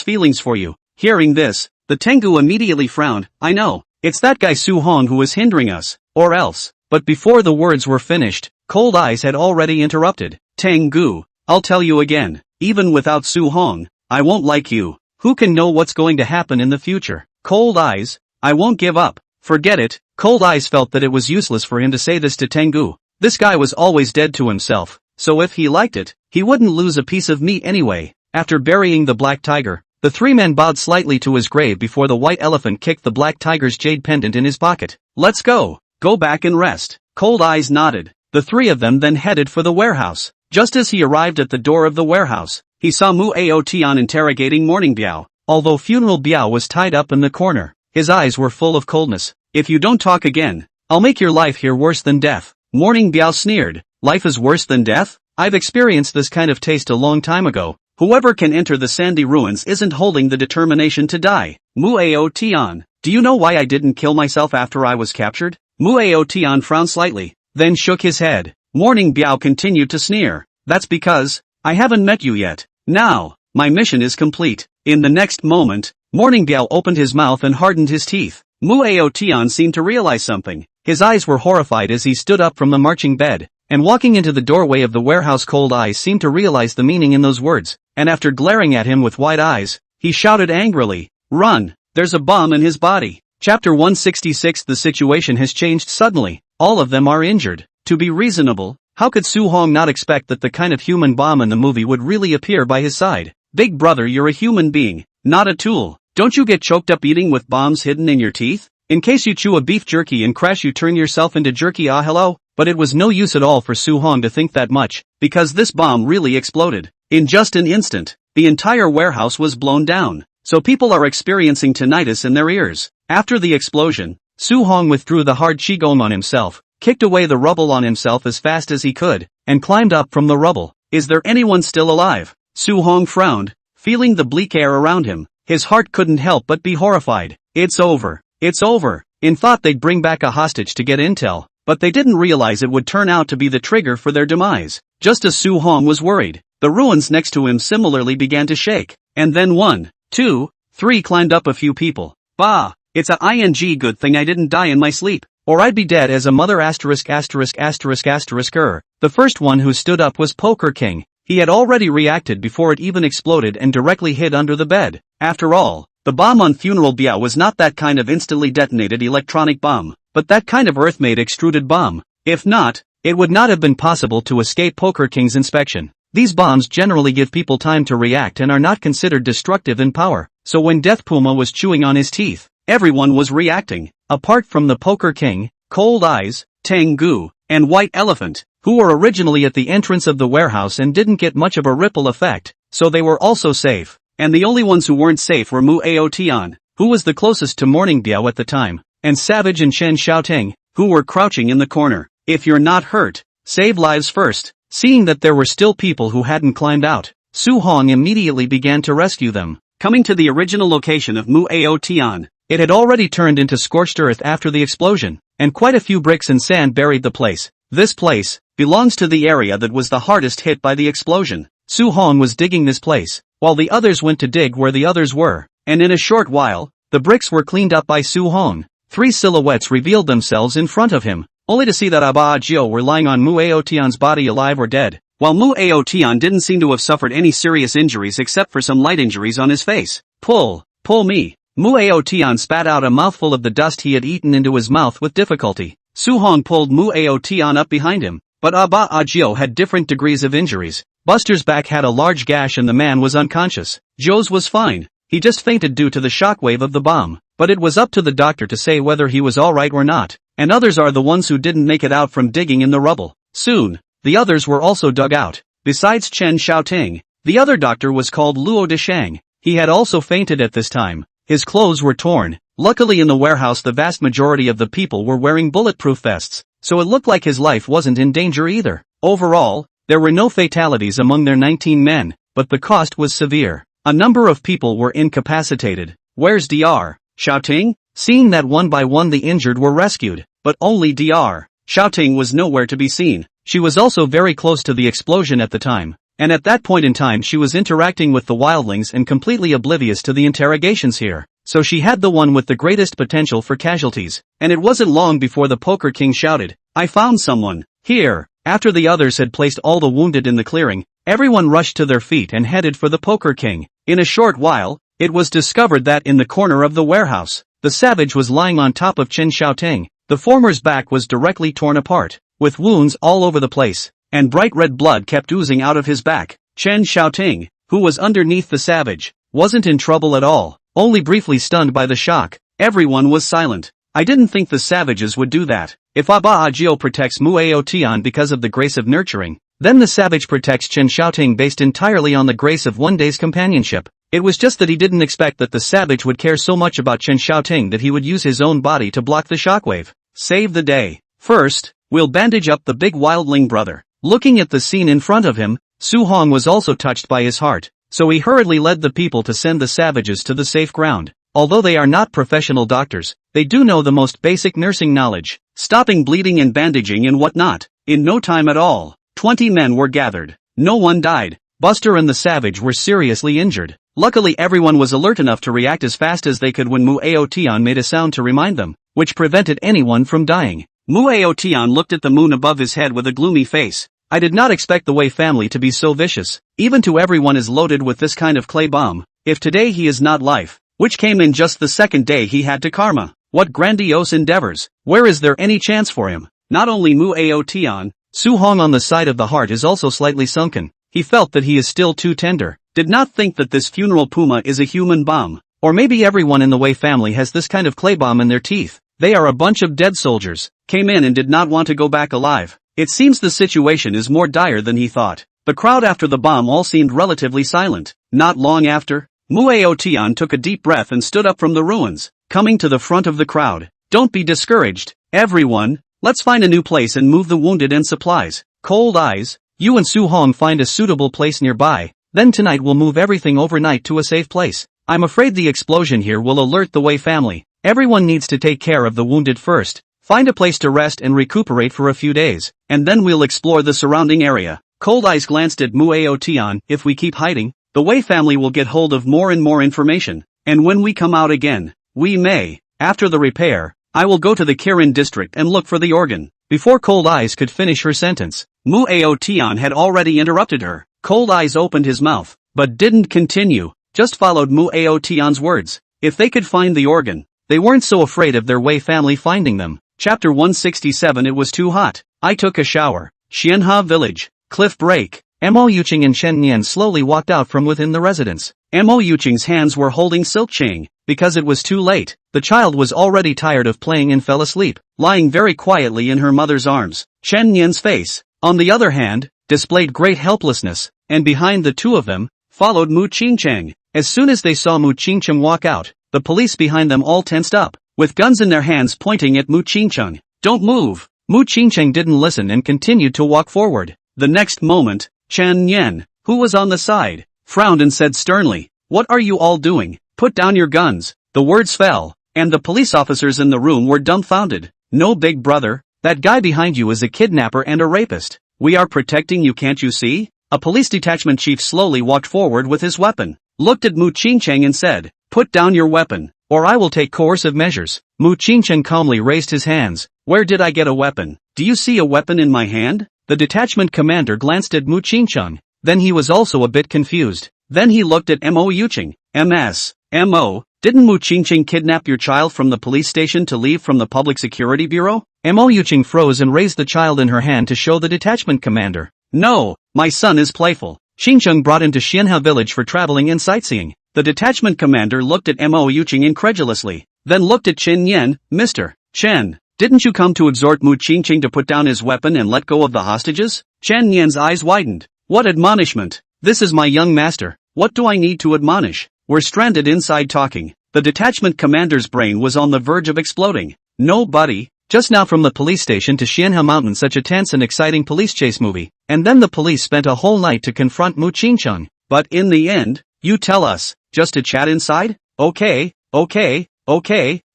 feelings for you. Hearing this, the Tengu immediately frowned. I know, it's that guy Su Hong who is hindering us, or else. But before the words were finished, Cold Eyes had already interrupted. Tang-gu, I'll tell you again, even without Su-hong, I won't like you. Who can know what's going to happen in the future? Cold Eyes, I won't give up. Forget it. Cold Eyes felt that it was useless for him to say this to Tang-gu. This guy was always dead to himself, so if he liked it, he wouldn't lose a piece of meat anyway. After burying the black tiger, the three men bowed slightly to his grave before the white elephant kicked the black tiger's jade pendant in his pocket. Let's go. Go back and rest. Cold Eyes nodded. The three of them then headed for the warehouse. Just as he arrived at the door of the warehouse, he saw Muyu Tian interrogating Morning Biao. Although Funeral Biao was tied up in the corner, his eyes were full of coldness. If you don't talk again, I'll make your life here worse than death. Morning Biao sneered. Life is worse than death? I've experienced this kind of taste a long time ago. Whoever can enter the sandy ruins isn't holding the determination to die. Muyu Tian, do you know why I didn't kill myself after I was captured? Muyu Tian frowned slightly, then shook his head. Morning Biao continued to sneer. That's because I haven't met you yet. Now, my mission is complete. In the next moment, Morning Biao opened his mouth and hardened his teeth. Muyu Tian seemed to realize something. His eyes were horrified as he stood up from the marching bed, and walking into the doorway of the warehouse. Cold Eyes seemed to realize the meaning in those words, and after glaring at him with wide eyes, he shouted angrily, "Run! There's a bomb in his body." Chapter 166. The situation has changed suddenly. All of them are injured. To be reasonable, how could Su-hong not expect that the kind of human bomb in the movie would really appear by his side? Big brother, you're a human being, not a tool. Don't you get choked up eating with bombs hidden in your teeth? In case you chew a beef jerky and crash, you turn yourself into jerky. Hello? But it was no use at all for Su-hong to think that much, because this bomb really exploded. In just an instant, the entire warehouse was blown down, so people are experiencing tinnitus in their ears. After the explosion, Su-hong withdrew the hard qigong on himself, kicked away the rubble on himself as fast as he could, and climbed up from the rubble. Is there anyone still alive? Su-hong frowned, feeling the bleak air around him. His heart couldn't help but be horrified. It's over. It's over. In thought they'd bring back a hostage to get intel, but they didn't realize it would turn out to be the trigger for their demise. Just as Su-hong was worried, the ruins next to him similarly began to shake, and then 1, 2, 3 climbed up a few people. Bah! It's a good thing I didn't die in my sleep, or I'd be dead as a mother. The first one who stood up was Poker King. He had already reacted before it even exploded and directly hid under the bed. After all, the bomb on Funeral Biao was not that kind of instantly detonated electronic bomb, but that kind of earth-made extruded bomb. If not, it would not have been possible to escape Poker King's inspection. These bombs generally give people time to react and are not considered destructive in power, so when Death Puma was chewing on his teeth, everyone was reacting, apart from the Poker King, Cold Eyes, Tang-gu, and White Elephant, who were originally at the entrance of the warehouse and didn't get much of a ripple effect, so they were also safe. And the only ones who weren't safe were Muyu Tian, who was the closest to Morning Biao at the time, and Savage and Chen Xiaoting, who were crouching in the corner. If you're not hurt, save lives first. Seeing that there were still people who hadn't climbed out, Su-hong immediately began to rescue them. Coming to the original location of Muyu Tian, it had already turned into scorched earth after the explosion, and quite a few bricks and sand buried the place. This place belongs to the area that was the hardest hit by the explosion. Su-hong was digging this place, while the others went to dig where the others were, and in a short while, the bricks were cleaned up by Su-hong. 3 silhouettes revealed themselves in front of him, only to see that Aba Jiu were lying on Muyu Tian's body alive or dead, while Muyu Tian didn't seem to have suffered any serious injuries except for some light injuries on his face. Pull me. Muyu Tian spat out a mouthful of the dust he had eaten into his mouth with difficulty. Su-hong pulled Muyu Tian up behind him, but Aba Jiu had different degrees of injuries. Buster's back had a large gash and the man was unconscious. Joe's was fine, he just fainted due to the shockwave of the bomb, but it was up to the doctor to say whether he was alright or not, and others are the ones who didn't make it out from digging in the rubble. Soon, the others were also dug out. Besides Chen Xiaoting, the other doctor was called Luo Deshang. He had also fainted at this time. His clothes were torn. Luckily in the warehouse the vast majority of the people were wearing bulletproof vests, so it looked like his life wasn't in danger either. Overall, there were no fatalities among their 19 men, but the cost was severe. A number of people were incapacitated. Where's Dr. Xiaoting? Seeing that one by one the injured were rescued, but only Dr. Xiaoting was nowhere to be seen. She was also very close to the explosion at the time, and at that point in time she was interacting with the wildlings and completely oblivious to the interrogations here, so she had the one with the greatest potential for casualties. And it wasn't long before the Poker King shouted, "I found someone! Here!" After the others had placed all the wounded in the clearing, everyone rushed to their feet and headed for the Poker King. In a short while, it was discovered that in the corner of the warehouse, the savage was lying on top of Chen Xiaoting. The former's back was directly torn apart, with wounds all over the place, and bright red blood kept oozing out of his back. Chen Xiaoting, who was underneath the savage, wasn't in trouble at all, only briefly stunned by the shock. Everyone was silent. I didn't think the savages would do that. If Aba Agio protects Muyu Tian because of the grace of nurturing, then the savage protects Chen Xiaoting based entirely on the grace of one day's companionship. It was just that he didn't expect that the savage would care so much about Chen Xiaoting that he would use his own body to block the shockwave. Save the day. First, we'll bandage up the big wildling brother. Looking at the scene in front of him, Su Hong was also touched by his heart, so he hurriedly led the people to send the savages to the safe ground. Although they are not professional doctors, they do know the most basic nursing knowledge, stopping bleeding and bandaging and whatnot. In no time at all, 20 men were gathered. No one died. Buster and the savage were seriously injured. Luckily everyone was alert enough to react as fast as they could when Muyu Tian made a sound to remind them, which prevented anyone from dying. Muyu Tian looked at the moon above his head with a gloomy face. I did not expect the Wei family to be so vicious. Even to everyone is loaded with this kind of clay bomb. If today he is not life, which came in just the second day he had to karma. What grandiose endeavors. Where is there any chance for him? Not only Muyu Tian, Su Hong on the side of the heart is also slightly sunken. He felt that he is still too tender. Did not think that this funeral puma is a human bomb. Or maybe everyone in the Wei family has this kind of clay bomb in their teeth. They are a bunch of dead soldiers, came in and did not want to go back alive. It seems the situation is more dire than he thought. The crowd after the bomb all seemed relatively silent. Not long after, Muyu Tian took a deep breath and stood up from the ruins, coming to the front of the crowd. Don't be discouraged, everyone. Let's find a new place and move the wounded and supplies. Cold Eyes, you and Su Hong find a suitable place nearby. Then tonight we'll move everything overnight to a safe place. I'm afraid the explosion here will alert the Wei family. Everyone needs to take care of the wounded first. Find a place to rest and recuperate for a few days, and then we'll explore the surrounding area. Cold Eyes glanced at Muyu Tian. If we keep hiding, the Wei family will get hold of more and more information, and when we come out again, we may. After the repair, I will go to the Kirin district and look for the organ. Before Cold Eyes could finish her sentence, Muyu Tian had already interrupted her. Cold Eyes opened his mouth, but didn't continue, just followed Muyu Tian's words. If they could find the organ, they weren't so afraid of their Wei family finding them. Chapter 167. It was too hot. I took a shower. Xianha Village. Cliff break. Mo Yuqing and Shen Nian slowly walked out from within the residence. Mo Yuqing's hands were holding silk chain. Because it was too late, the child was already tired of playing and fell asleep, lying very quietly in her mother's arms. Shen Nian's face, on the other hand, displayed great helplessness, and behind the two of them, followed Mu Qingcheng. As soon as they saw Mu Qingcheng walk out, the police behind them all tensed up, with guns in their hands pointing at Mu Qingcheng. Don't move! Mu Qingcheng didn't listen and continued to walk forward. The next moment, Chen Yan, who was on the side, frowned and said sternly, "What are you all doing? Put down your guns." The words fell, and the police officers in the room were dumbfounded. "No, big brother, that guy behind you is a kidnapper and a rapist. We are protecting you, can't you see?" A police detachment chief slowly walked forward with his weapon, looked at Mu Qingcheng and said, "Put down your weapon, or I will take coercive measures." Mu Qingcheng calmly raised his hands. "Where did I get a weapon? Do you see a weapon in my hand?" The detachment commander glanced at Mu Qingcheng. Then he was also a bit confused. Then he looked at Mo Yuqing. "Mo, didn't Mu Qingcheng kidnap your child from the police station to leave from the Public Security Bureau?" Mo Yuqing froze and raised the child in her hand to show the detachment commander. "No, my son is playful. Xincheng brought him to Xianha village for traveling and sightseeing." The detachment commander looked at Mo Yuqing incredulously, then looked at Chen Yan. "Mr. Chen, didn't you come to exhort Mu Qingcheng to put down his weapon and let go of the hostages?" Chen Yan's eyes widened. "What admonishment? This is my young master. What do I need to admonish? We're stranded inside talking." The detachment commander's brain was on the verge of exploding. "No, buddy. Just now from the police station to Xianha Mountain, such a tense and exciting police chase movie, and then the police spent a whole night to confront Mu Qingcheng. But in the end, you tell us, just to chat inside? Okay.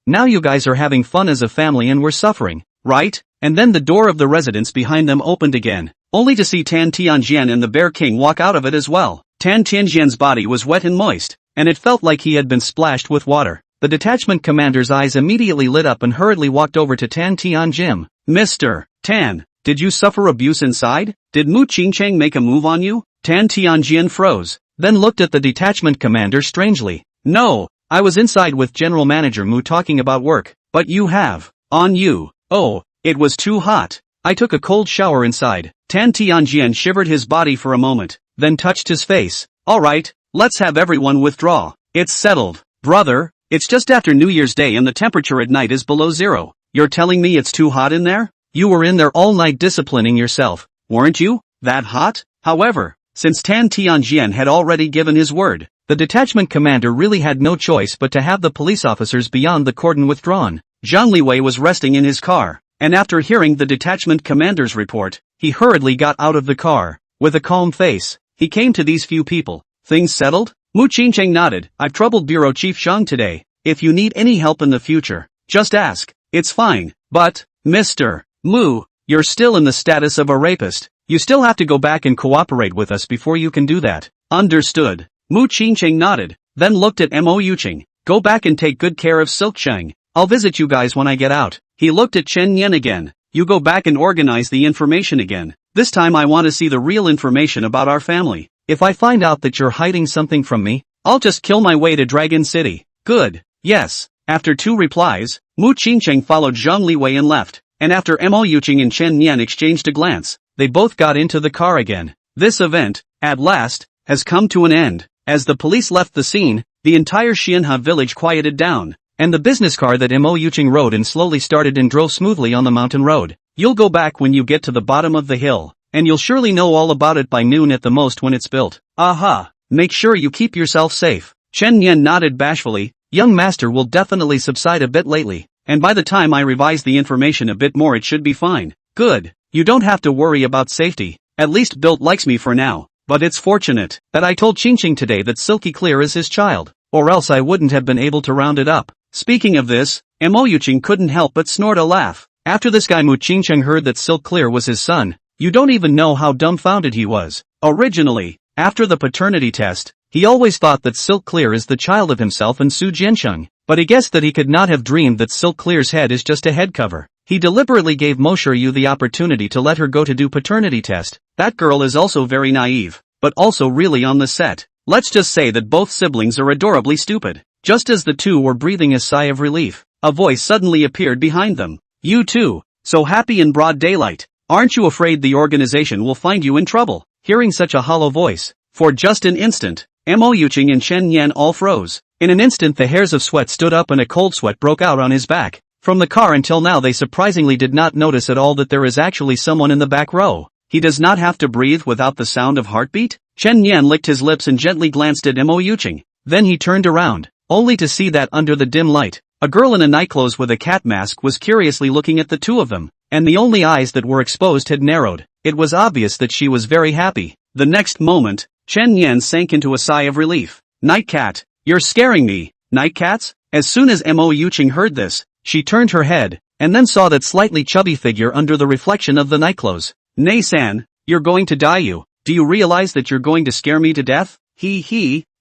Now you guys are having fun as a family and we're suffering, right?" And then the door of the residence behind them opened again, only to see Tan Tianjian and the Bear King walk out of it as well. Tan Tianjian's body was wet and moist, and it felt like he had been splashed with water. The detachment commander's eyes immediately lit up and hurriedly walked over to Tan Tianjin. "Mr. Tan, Did you suffer abuse inside? Did Mu Qingcheng make a move on you? Tan Tianjian froze, then looked at the detachment commander strangely. No, I was inside with General Manager Mu talking about work, but you have, on you. Oh, it was too hot. I took a cold shower inside. Tan Tianjian shivered his body for a moment, then touched his face. Alright, let's have everyone withdraw. It's settled. Brother, it's just after New Year's Day and the temperature at night is below zero. You're telling me it's too hot in there? You were in there all night disciplining yourself, weren't you? That hot? However, since Tan Tianjian had already given his word, the detachment commander really had no choice but to have the police officers beyond the cordon withdrawn. Zhang Liwei was resting in his car, and after hearing the detachment commander's report, he hurriedly got out of the car. With a calm face, he came to these few people. Things settled? Mu Qingcheng nodded. I've troubled Bureau Chief Zhang today. If you need any help in the future, just ask. It's fine. But, Mr. Mu, you're still in the status of a rapist. You still have to go back and cooperate with us before you can do that. Understood. Mu Qingcheng nodded, then looked at Mo Yuqing. Go back and take good care of Silkshang. I'll visit you guys when I get out. He looked at Chen Yan again. You go back and organize the information again. This time I want to see the real information about our family. If I find out that you're hiding something from me, I'll just kill my way to Dragon City. Good. Yes. After 2 replies, Mu Qingcheng followed Zhang Liwei and left, and after Mo Yuqing and Chen Yan exchanged a glance, they both got into the car again. This event, at last, has come to an end. As the police left the scene, the entire Xianhe village quieted down, and the business car that Mo Yuqing rode in slowly started and drove smoothly on the mountain road. You'll go back when you get to the bottom of the hill, and you'll surely know all about it by noon at the most when it's built. Aha! Make sure you keep yourself safe. Chen Yan nodded bashfully. Young master will definitely subside a bit lately, and by the time I revise the information a bit more it should be fine. Good. You don't have to worry about safety. At least Bilt likes me for now. But it's fortunate that I told Qingqing today that Silky Clear is his child, or else I wouldn't have been able to round it up. Speaking of this, Mo Yuqing couldn't help but snort a laugh. After this guy Mu Qingcheng heard that Silk Clear was his son, you don't even know how dumbfounded he was. Originally, after the paternity test, he always thought that Silk Clear is the child of himself and Su Jiansheng, but he guessed that he could not have dreamed that Silk Clear's head is just a head cover. He deliberately gave Mo Shiryu the opportunity to let her go to do paternity test. That girl is also very naive, but also really on the set. Let's just say that both siblings are adorably stupid. Just as the two were breathing a sigh of relief, a voice suddenly appeared behind them. You too, so happy in broad daylight. Aren't you afraid the organization will find you in trouble? Hearing such a hollow voice, for just an instant, Mo Yuqing and Chen Yan all froze. In an instant the hairs of sweat stood up and a cold sweat broke out on his back. From the car until now they surprisingly did not notice at all that there is actually someone in the back row. He does not have to breathe without the sound of heartbeat? Chen Yan licked his lips and gently glanced at Mo Yuqing. Then he turned around, only to see that under the dim light, a girl in a nightclothes with a cat mask was curiously looking at the two of them, and the only eyes that were exposed had narrowed. It was obvious that she was very happy. The next moment, Chen Yan sank into a sigh of relief. Night cat, you're scaring me. Night cats? As soon as Mo Yuqing heard this, she turned her head, and then saw that slightly chubby figure under the reflection of the nightclothes. Nei-san, you're going to die you. Do you realize that you're going to scare me to death?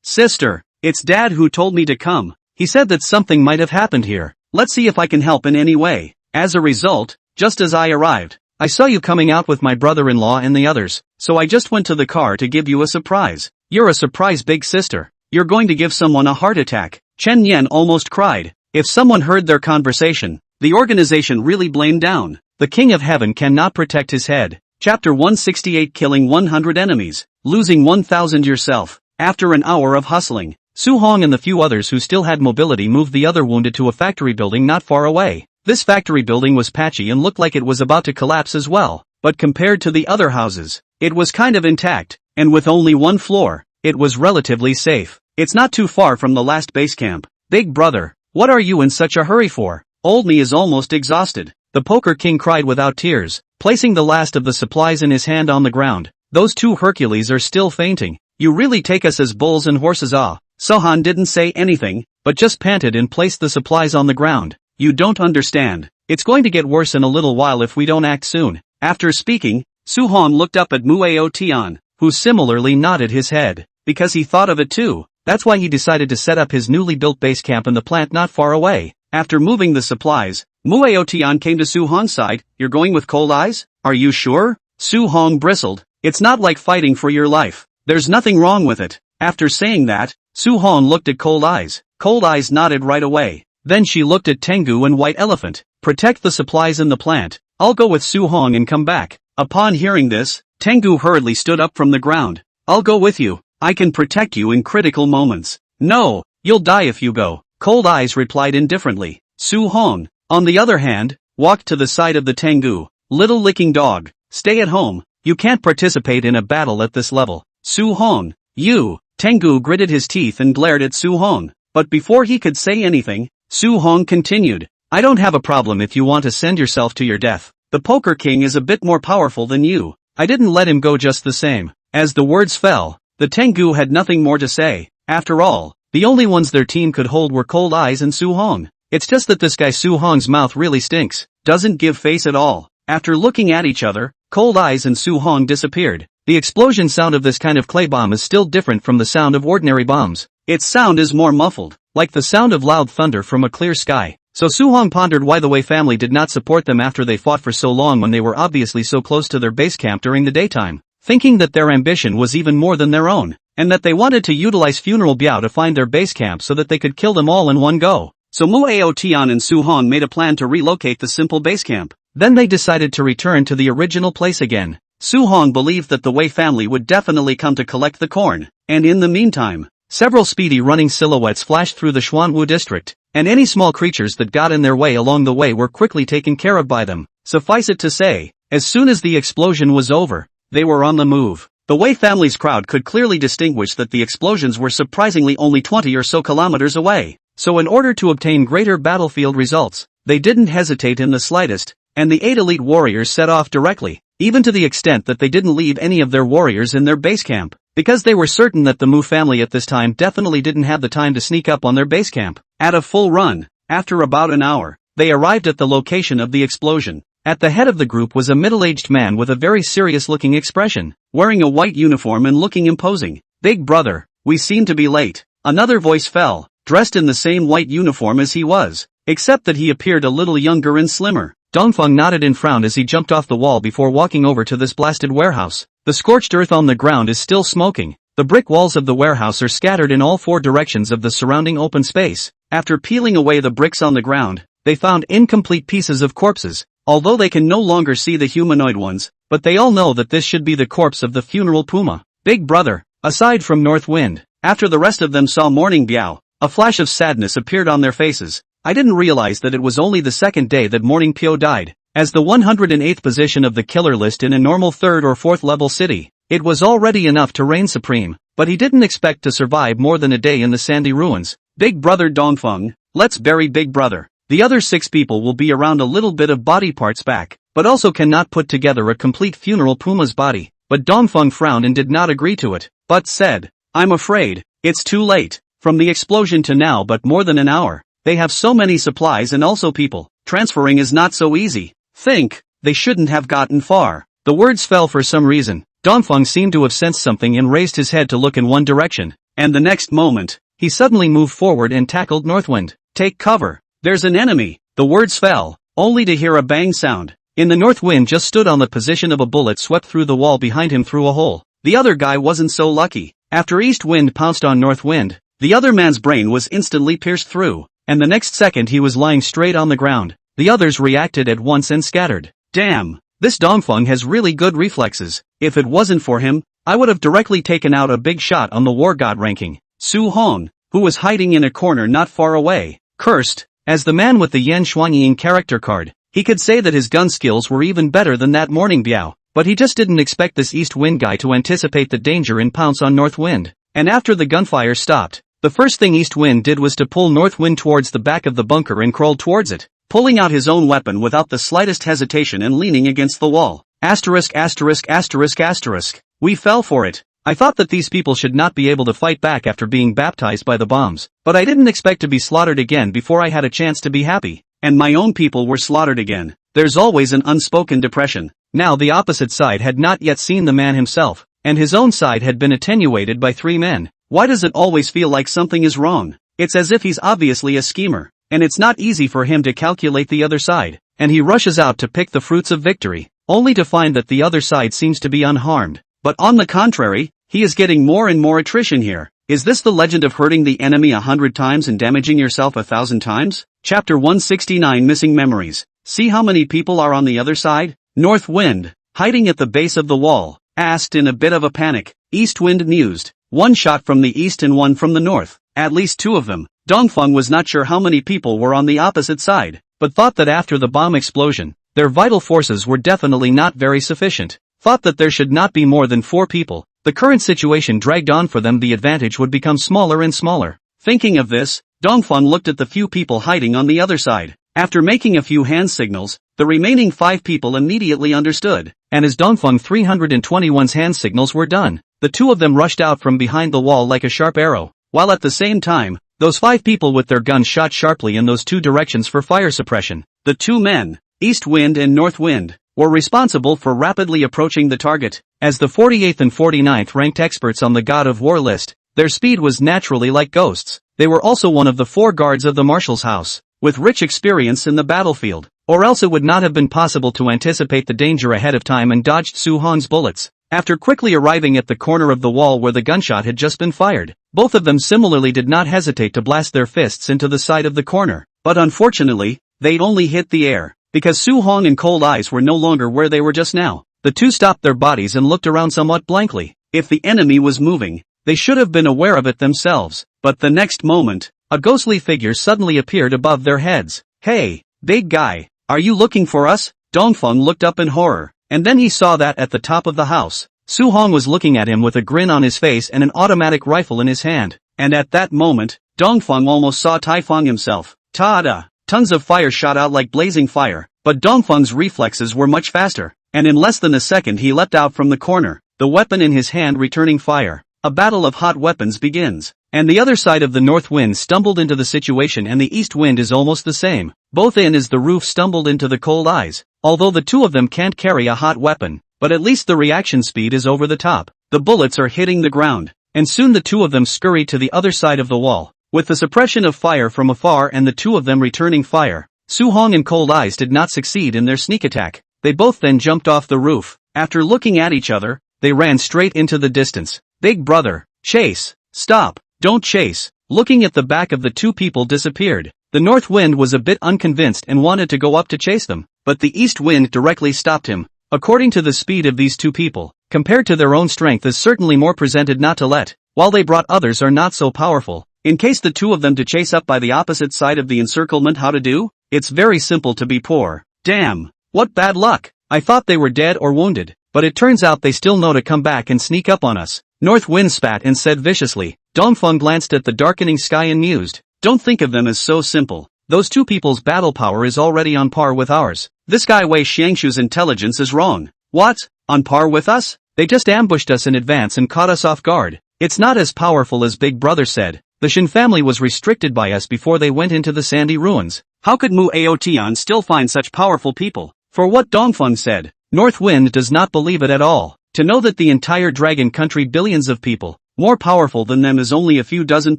Sister, it's Dad who told me to come. He said that something might have happened here. Let's see if I can help in any way. As a result, just as I arrived, I saw you coming out with my brother-in-law and the others, so I just went to the car to give you a surprise. You're a surprise big sister. You're going to give someone a heart attack. Chen Yan almost cried. If someone heard their conversation, the organization really blamed down. The King of Heaven cannot protect his head. Chapter 168 Killing 100 enemies, losing 1,000 yourself. After an hour of hustling, Su Hong and the few others who still had mobility moved the other wounded to a factory building not far away. This factory building was patchy and looked like it was about to collapse as well, but compared to the other houses, it was kind of intact, and with only one floor, it was relatively safe. It's not too far from the last base camp. Big brother, what are you in such a hurry for? Old me is almost exhausted. The Poker King cried without tears, placing the last of the supplies in his hand on the ground. Those two Hercules are still fainting. You really take us as bulls and horses. Sohan didn't say anything, but just panted and placed the supplies on the ground. You don't understand. It's going to get worse in a little while if we don't act soon. After speaking, Su Hong looked up at Mueo Tian, who similarly nodded his head, because he thought of it too. That's why he decided to set up his newly built base camp in the plant not far away. After moving the supplies, Mueo Tian came to Su Hong's side. You're going with cold eyes? Are you sure? Su Hong bristled. It's not like fighting for your life. There's nothing wrong with it. After saying that, Su Hong looked at Cold Eyes. Cold Eyes nodded right away. Then she looked at Tengu and White Elephant. Protect the supplies in the plant. I'll go with Su Hong and come back. Upon hearing this, Tengu hurriedly stood up from the ground. I'll go with you. I can protect you in critical moments. No, you'll die if you go. Cold Eyes replied indifferently. Su Hong, on the other hand, walked to the side of the Tengu. Little licking dog, stay at home. You can't participate in a battle at this level. Su Hong, you. Tengu gritted his teeth and glared at Su Hong. But before he could say anything, Su Hong continued. I don't have a problem if you want to send yourself to your death. The Poker King is a bit more powerful than you. I didn't let him go just the same. As the words fell, the Tengu had nothing more to say. After all, the only ones their team could hold were Cold Eyes and Su Hong. It's just that this guy Su Hong's mouth really stinks. Doesn't give face at all. After looking at each other, Cold Eyes and Su Hong disappeared. The explosion sound of this kind of clay bomb is still different from the sound of ordinary bombs. Its sound is more muffled, like the sound of loud thunder from a clear sky. So Su Hong pondered why the Wei family did not support them after they fought for so long when they were obviously so close to their base camp during the daytime, thinking that their ambition was even more than their own, and that they wanted to utilize Funeral Biao to find their base camp so that they could kill them all in one go. So Mueo Tian and Su Hong made a plan to relocate the simple base camp. Then they decided to return to the original place again. Su Hong believed that the Wei family would definitely come to collect the corn, and in the meantime, several speedy running silhouettes flashed through the Xuanwu district, and any small creatures that got in their way along the way were quickly taken care of by them. Suffice it to say, as soon as the explosion was over, they were on the move. The Wei family's crowd could clearly distinguish that the explosions were surprisingly only 20 or so kilometers away, so in order to obtain greater battlefield results, they didn't hesitate in the slightest, and the 8 elite warriors set off directly, even to the extent that they didn't leave any of their warriors in their base camp, because they were certain that the Mu family at this time definitely didn't have the time to sneak up on their base camp. At a full run, after about an hour, they arrived at the location of the explosion. At the head of the group was a middle-aged man with a very serious-looking expression, wearing a white uniform and looking imposing. Big brother, we seem to be late. Another voice fell, dressed in the same white uniform as he was, except that he appeared a little younger and slimmer. Dongfeng nodded and frowned as he jumped off the wall before walking over to this blasted warehouse. The scorched earth on the ground is still smoking. The brick walls of the warehouse are scattered in all 4 directions of the surrounding open space. After peeling away the bricks on the ground, they found incomplete pieces of corpses, although they can no longer see the humanoid ones, but they all know that this should be the corpse of the funeral puma. Big brother, aside from North Wind, after the rest of them saw Morning Biao, a flash of sadness appeared on their faces. I didn't realize that it was only the second day that Morning Pio died. As the 108th position of the killer list in a normal 3rd or 4th level city, it was already enough to reign supreme, but he didn't expect to survive more than a day in the sandy ruins. Big brother Dongfeng, let's bury Big brother. The other 6 people will be around a little bit of body parts back, but also cannot put together a complete funeral puma's body. But Dongfeng frowned and did not agree to it, but said, I'm afraid, it's too late. From the explosion to now but more than an hour. They have so many supplies and also people. Transferring is not so easy. Think, they shouldn't have gotten far. The words fell for some reason. Dongfeng seemed to have sensed something and raised his head to look in one direction, and the next moment, he suddenly moved forward and tackled Northwind. Take cover. There's an enemy. The words fell, only to hear a bang sound. In the Northwind just stood on the position of a bullet swept through the wall behind him through a hole. The other guy wasn't so lucky. After East Wind pounced on Northwind, the other man's brain was instantly pierced through, and the next second he was lying straight on the ground. The others reacted at once and scattered. Damn, this Dongfeng has really good reflexes. If it wasn't for him, I would have directly taken out a big shot on the war god ranking. Su Hong, who was hiding in a corner not far away, cursed. As the man with the Yan Shuangying character card, he could say that his gun skills were even better than that Morning Biao, but he just didn't expect this East Wind guy to anticipate the danger and pounce on North Wind. And after the gunfire stopped, the first thing East Wind did was to pull North Wind towards the back of the bunker and crawled towards it, pulling out his own weapon without the slightest hesitation and leaning against the wall. Asterisk asterisk asterisk asterisk. We fell for it. I thought that these people should not be able to fight back after being baptized by the bombs, but I didn't expect to be slaughtered again before I had a chance to be happy. And my own people were slaughtered again. There's always an unspoken depression. Now the opposite side had not yet seen the man himself, and his own side had been attenuated by 3 men. Why does it always feel like something is wrong? It's as if he's obviously a schemer, and it's not easy for him to calculate the other side, and he rushes out to pick the fruits of victory, only to find that the other side seems to be unharmed. But on the contrary, he is getting more and more attrition here. Is this the legend of hurting the enemy 100 times and damaging yourself 1,000 times? Chapter 169 Missing Memories. See how many people are on the other side? North Wind, hiding at the base of the wall, asked in a bit of a panic. East Wind mused. One shot from the east and one from the north. At least two of them. Dongfeng was not sure how many people were on the opposite side, but thought that after the bomb explosion, their vital forces were definitely not very sufficient. Thought that there should not be more than 4 people. The current situation dragged on for them, the advantage would become smaller and smaller. Thinking of this, Dongfeng looked at the few people hiding on the other side. After making a few hand signals, the remaining 5 people immediately understood, and as Dongfeng 321's hand signals were done, the 2 of them rushed out from behind the wall like a sharp arrow, while at the same time, those 5 people with their guns shot sharply in those 2 directions for fire suppression. The 2 men, East Wind and North Wind, were responsible for rapidly approaching the target. As the 48th and 49th ranked experts on the God of War list, their speed was naturally like ghosts. They were also one of the 4 guards of the Marshal's house, with rich experience in the battlefield, or else it would not have been possible to anticipate the danger ahead of time and dodged Su Hong's bullets. After quickly arriving at the corner of the wall where the gunshot had just been fired, both of them similarly did not hesitate to blast their fists into the side of the corner. But unfortunately, they only hit the air, because Su Hong and Cold Eyes were no longer where they were just now. The 2 stopped their bodies and looked around somewhat blankly. If the enemy was moving, they should have been aware of it themselves. But the next moment, a ghostly figure suddenly appeared above their heads. "Hey, big guy, are you looking for us?" Dongfeng looked up in horror, and then he saw that at the top of the house, Su Hong was looking at him with a grin on his face and an automatic rifle in his hand. And at that moment, Dongfeng almost saw Taifeng himself. Ta-da! Tons of fire shot out like blazing fire, but Dongfeng's reflexes were much faster, and in less than a second he leapt out from the corner, the weapon in his hand returning fire. A battle of hot weapons begins, and the other side of the North Wind stumbled into the situation and the East Wind is almost the same. Both in as the roof stumbled into the Cold Eyes, although the 2 of them can't carry a hot weapon, but at least the reaction speed is over the top. The bullets are hitting the ground, and soon the 2 of them scurry to the other side of the wall. With the suppression of fire from afar and the 2 of them returning fire, Su Hong and Cold Eyes did not succeed in their sneak attack. They both then jumped off the roof. After looking at each other, they ran straight into the distance. "Big brother, chase! Stop! Don't chase!" Looking at the back of the 2 people disappeared. The North Wind was a bit unconvinced and wanted to go up to chase them, but the East Wind directly stopped him. According to the speed of these 2 people, compared to their own strength is certainly more presented not to let, while they brought others are not so powerful. In case the 2 of them to chase up by the opposite side of the encirclement, how to do? It's very simple to be poor. Damn! What bad luck! I thought they were dead or wounded, but it turns out they still know to come back and sneak up on us. North Wind spat and said viciously. Dongfeng glanced at the darkening sky and mused. Don't think of them as so simple. Those 2 people's battle power is already on par with ours. This guy Wei Xiangshu's intelligence is wrong. What? On par with us? They just ambushed us in advance and caught us off guard. It's not as powerful as Big Brother said. The Shin family was restricted by us before they went into the sandy ruins. How could Mu Aotian still find such powerful people? For what Dongfeng said, North Wind does not believe it at all. To know that the entire dragon country, billions of people, more powerful than them is only a few dozen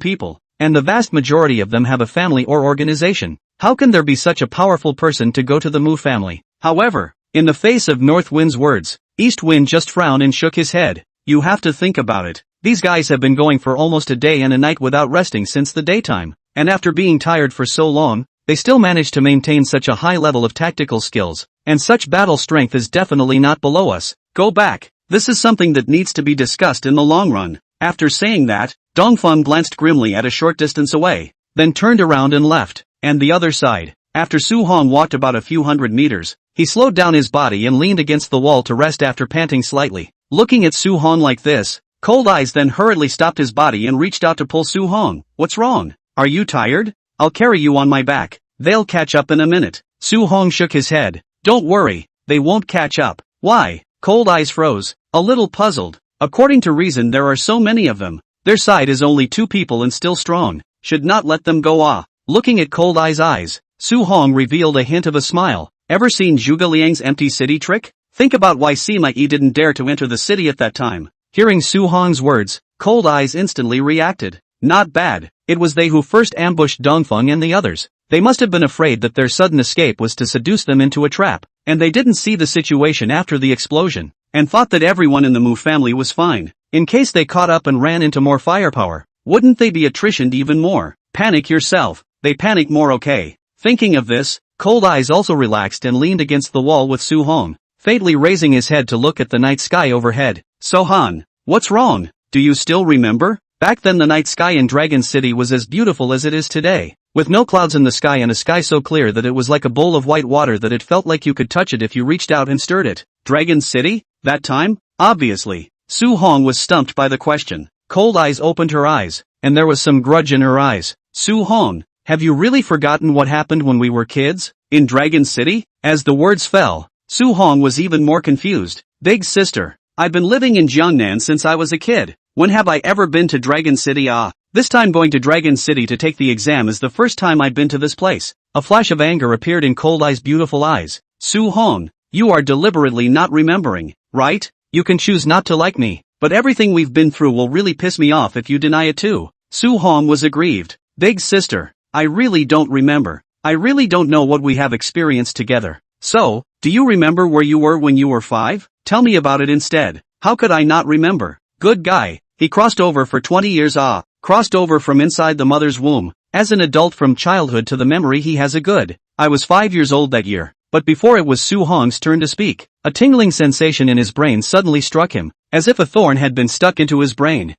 people, and the vast majority of them have a family or organization. How can there be such a powerful person to go to the Mu family? However, in the face of North Wind's words, East Wind just frowned and shook his head. You have to think about it. These guys have been going for almost a day and a night without resting since the daytime, and after being tired for so long, they still managed to maintain such a high level of tactical skills, and such battle strength is definitely not below us. Go back. This is something that needs to be discussed in the long run. After saying that, Dongfeng glanced grimly at a short distance away, then turned around and left. And the other side. After Su Hong walked about a few hundred meters, he slowed down his body and leaned against the wall to rest after panting slightly. Looking at Su Hong like this, Cold Eyes then hurriedly stopped his body and reached out to pull Su Hong. What's wrong? Are you tired? I'll carry you on my back. They'll catch up in a minute. Su Hong shook his head. Don't worry, they won't catch up. Why? Cold Eyes froze, a little puzzled. According to reason there are so many of them. Their side is only 2 people and still strong. Should not let them go. Looking at Cold Eyes' eyes, Su Hong revealed a hint of a smile. Ever seen Zhuge Liang's empty city trick? Think about why Sima Yi didn't dare to enter the city at that time. Hearing Su Hong's words, Cold Eyes instantly reacted. Not bad. It was they who first ambushed Dongfeng and the others. They must have been afraid that their sudden escape was to seduce them into a trap. and they didn't see the situation after the explosion, and thought that everyone in the Mu family was fine. In case they caught up and ran into more firepower, wouldn't they be attritioned even more? Panic yourself, they panic more, okay? Thinking of this, Cold Eyes also relaxed and leaned against the wall with Su-hong, fatally raising his head to look at the night sky overhead. So-han, what's wrong? Do you still remember? Back then the night sky in Dragon City was as beautiful as it is today, with no clouds in the sky and a sky so clear that it was like a bowl of white water that it felt like you could touch it if you reached out and stirred it. Dragon City? That time? Obviously. Su-hong was stumped by the question. Cold Eyes opened her eyes, and there was some grudge in her eyes. Su-hong, have you really forgotten what happened when we were kids? In Dragon City? As the words fell, Su-hong was even more confused. Big sister, I've been living in Jiangnan since I was a kid. When have I ever been to Dragon City? This time going to Dragon City to take the exam is the first time I've been to this place. A flash of anger appeared in Cold Eye's beautiful eyes. Su-hong, you are deliberately not remembering, right? You can choose not to like me, but everything we've been through will really piss me off if you deny it too. Su-hong was aggrieved. Big sister, I really don't remember. I really don't know what we have experienced together. So, do you remember where you were when you were 5? Tell me about it instead. How could I not remember? Good guy. He crossed over for 20 years. Crossed over from inside the mother's womb. As an adult from childhood to the memory he has a good. I was 5 years old that year. But before it was Su-hong's turn to speak, a tingling sensation in his brain suddenly struck him, as if a thorn had been stuck into his brain.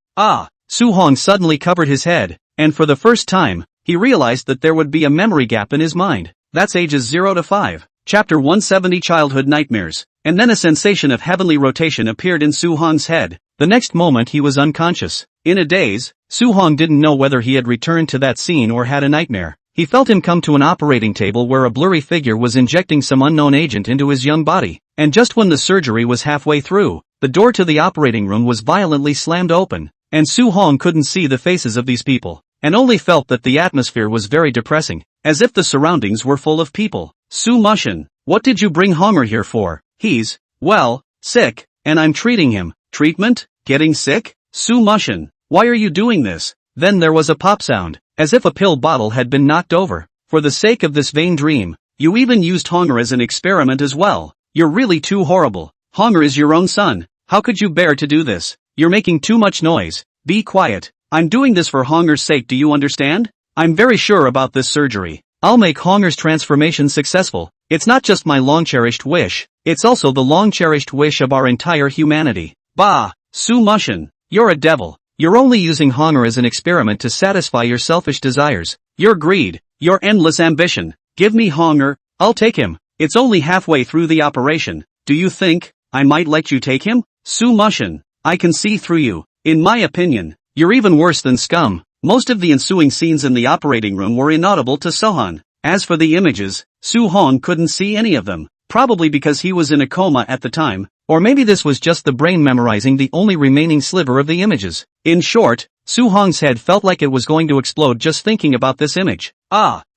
Su-hong suddenly covered his head, and for the first time, he realized that there would be a memory gap in his mind. That's ages 0 to 5. Chapter 170 Childhood Nightmares. And then a sensation of heavenly rotation appeared in Su-hong's head. The next moment he was unconscious. In a daze, Su-hong didn't know whether he had returned to that scene or had a nightmare. He felt him come to an operating table where a blurry figure was injecting some unknown agent into his young body. And just when the surgery was halfway through, the door to the operating room was violently slammed open, and Su-hong couldn't see the faces of these people, and only felt that the atmosphere was very depressing, as if the surroundings were full of people. Su-mushin, what did you bring Honger here for? He's, well, sick, and I'm treating him. Treatment? Getting sick? Su-mushin, why are you doing this? Then there was a pop sound, as if a pill bottle had been knocked over. For the sake of this vain dream, you even used Honger as an experiment as well. You're really too horrible. Honger is your own son. How could you bear to do this? You're making too much noise. Be quiet. I'm doing this for Honger's sake, do you understand? I'm very sure about this surgery. I'll make Honger's transformation successful. It's not just my long-cherished wish, it's also the long-cherished wish of our entire humanity. Bah! Su-mushin, you're a devil. You're only using Honger as an experiment to satisfy your selfish desires, your greed, your endless ambition. Give me Honger, I'll take him. It's only halfway through the operation. Do you think I might let you take him? Su-mushin, I can see through you. In my opinion, you're even worse than scum. Most of the ensuing scenes in the operating room were inaudible to Sohan. As for the images, Su-hong couldn't see any of them, probably because he was in a coma at the time, or maybe this was just the brain memorizing the only remaining sliver of the images. In short, Su-hong's head felt like it was going to explode just thinking about this image.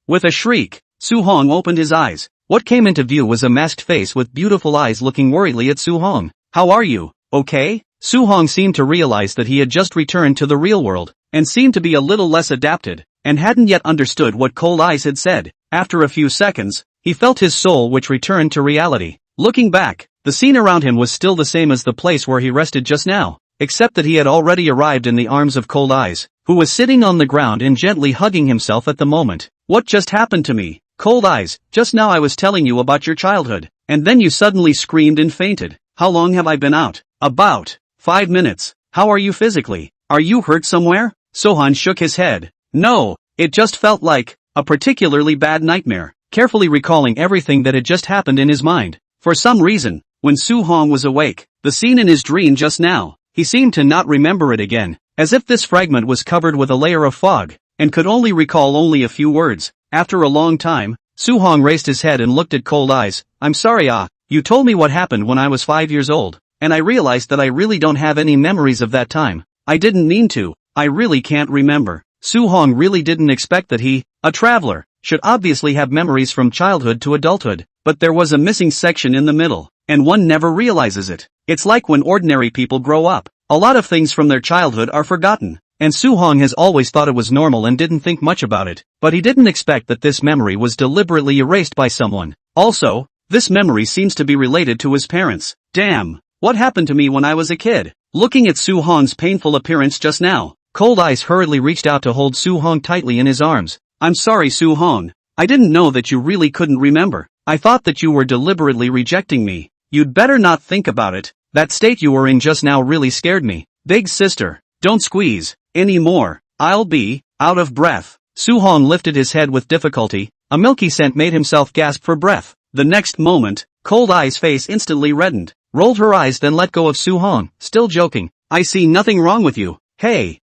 With a shriek, Su-hong opened his eyes. What came into view was a masked face with beautiful eyes looking worriedly at Su-hong. How are you? Okay? Su-hong seemed to realize that he had just returned to the real world, and seemed to be a little less adapted, and hadn't yet understood what Cold Eyes had said. After a few seconds, he felt his soul which returned to reality. Looking back, the scene around him was still the same as the place where he rested just now, except that he had already arrived in the arms of Cold Eyes, who was sitting on the ground and gently hugging himself at the moment. What just happened to me? Cold Eyes, just now I was telling you about your childhood, and then you suddenly screamed and fainted. How long have I been out? About 5 minutes. How are you physically? Are you hurt somewhere? Sohan shook his head. No, it just felt like a particularly bad nightmare, carefully recalling everything that had just happened in his mind. For some reason, when Su-hong was awake, the scene in his dream just now, he seemed to not remember it again, as if this fragment was covered with a layer of fog, and could only recall only a few words. After a long time, Su-hong raised his head and looked at Cold Eyes. I'm sorry, you told me what happened when I was 5 years old, and I realized that I really don't have any memories of that time. I didn't mean to, I really can't remember. Su-hong really didn't expect that he, a traveler, should obviously have memories from childhood to adulthood, but there was a missing section in the middle, and one never realizes it. It's like when ordinary people grow up, a lot of things from their childhood are forgotten, and Su-hong has always thought it was normal and didn't think much about it, but he didn't expect that this memory was deliberately erased by someone. Also, This memory seems to be related to his parents. Damn, what happened to me when I was a kid? Looking at Su Hong's painful appearance just now, Cold Eyes hurriedly reached out to hold Su Hong tightly in his arms. I'm sorry, Su Hong. I didn't know that you really couldn't remember. I thought that you were deliberately rejecting me. You'd better not think about it. That state you were in just now really scared me. Big sister, don't squeeze anymore. I'll be out of breath. Su Hong lifted his head with difficulty. A milky scent made himself gasp for breath. The next moment, Cold Eye's face instantly reddened, rolled her eyes, then let go of Su Hong, still joking. I see nothing wrong with you. Hey,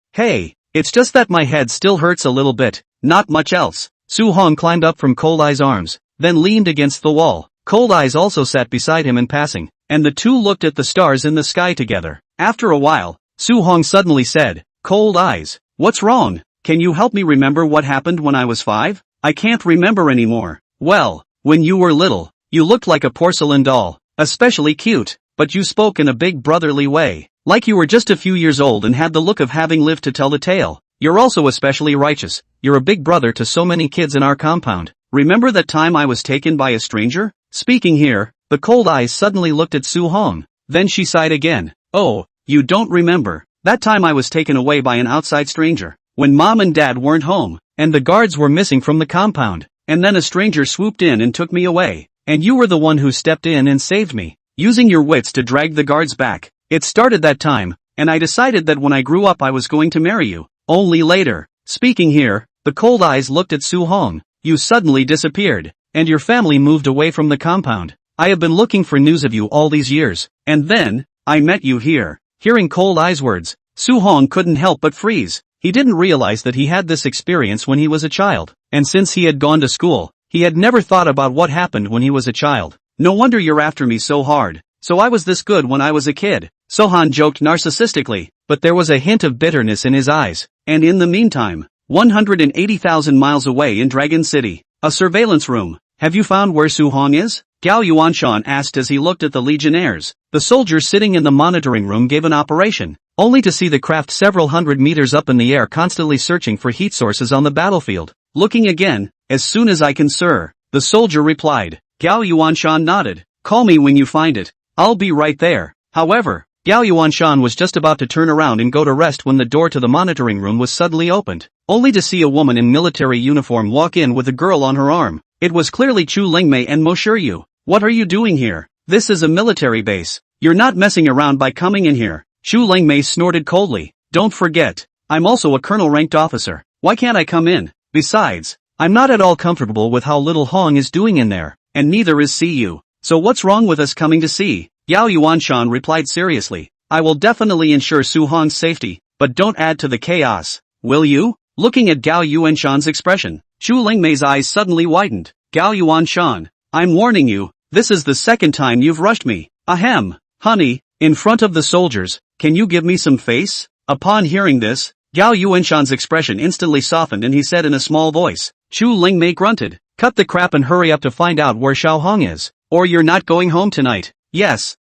it's just that my head still hurts a little bit, not much else. Su Hong climbed up from Cold Eye's arms, then leaned against the wall. Cold Eyes also sat beside him in passing, and the two looked at the stars in the sky together. After a while, Su Hong suddenly said, Cold Eyes, what's wrong? Can you help me remember what happened when I was 5? I can't remember anymore. Well, when you were little, you looked like a porcelain doll, especially cute, but you spoke in a big brotherly way, like you were just a few years old and had the look of having lived to tell the tale. You're also especially righteous. You're a big brother to so many kids in our compound. Remember that time I was taken by a stranger? Speaking here, the Cold Eyes suddenly looked at Su Hong. Then she sighed again. Oh, you don't remember. That time I was taken away by an outside stranger, when Mom and Dad weren't home, and the guards were missing from the compound, and then a stranger swooped in and took me away, and you were the one who stepped in and saved me, using your wits to drag the guards back. It started that time, and I decided that when I grew up I was going to marry you. Only later. Speaking here, the Cold Eyes looked at Su Hong. You suddenly disappeared, and your family moved away from the compound. I have been looking for news of you all these years, and then, I met you here. Hearing Cold Eyes' words, Su Hong couldn't help but freeze. He didn't realize that he had this experience when he was a child, and since he had gone to school, he had never thought about what happened when he was a child. No wonder you're after me so hard. So I was this good when I was a kid. Sohan joked narcissistically, but there was a hint of bitterness in his eyes. And in the meantime, 180,000 miles away in Dragon City, a surveillance room. Have you found where Su Hong is? Gao Yuanshan asked as he looked at the legionnaires. The soldiers sitting in the monitoring room gave an operation, only to see the craft several hundred meters up in the air constantly searching for heat sources on the battlefield. Looking again, as soon as I can, sir, the soldier replied. Gao Yuanshan nodded. Call me when you find it. I'll be right there. However, Gao Yuanshan was just about to turn around and go to rest when the door to the monitoring room was suddenly opened, only to see a woman in military uniform walk in with a girl on her arm. It was clearly Chu Lingmei and Mo Shiryu. What are you doing here? This is a military base. You're not messing around by coming in here. Chu Lingmei snorted coldly. Don't forget, I'm also a colonel-ranked officer. Why can't I come in? Besides, I'm not at all comfortable with how little Hong is doing in there, and neither is CU. So what's wrong with us coming to see? Yao Yuanshan replied seriously. I will definitely ensure Su Hong's safety, but don't add to the chaos. Will you? Looking at Gao Yuanshan's expression, Chu Lingmei's eyes suddenly widened. Gao Yuanshan, I'm warning you, this is the second time you've rushed me. Ahem, honey, in front of the soldiers, can you give me some face? Upon hearing this, Gao Yuanshan's expression instantly softened and he said in a small voice. Chu Lingmei grunted. Cut the crap and hurry up to find out where Xiao Hong is, or you're not going home tonight. Yes,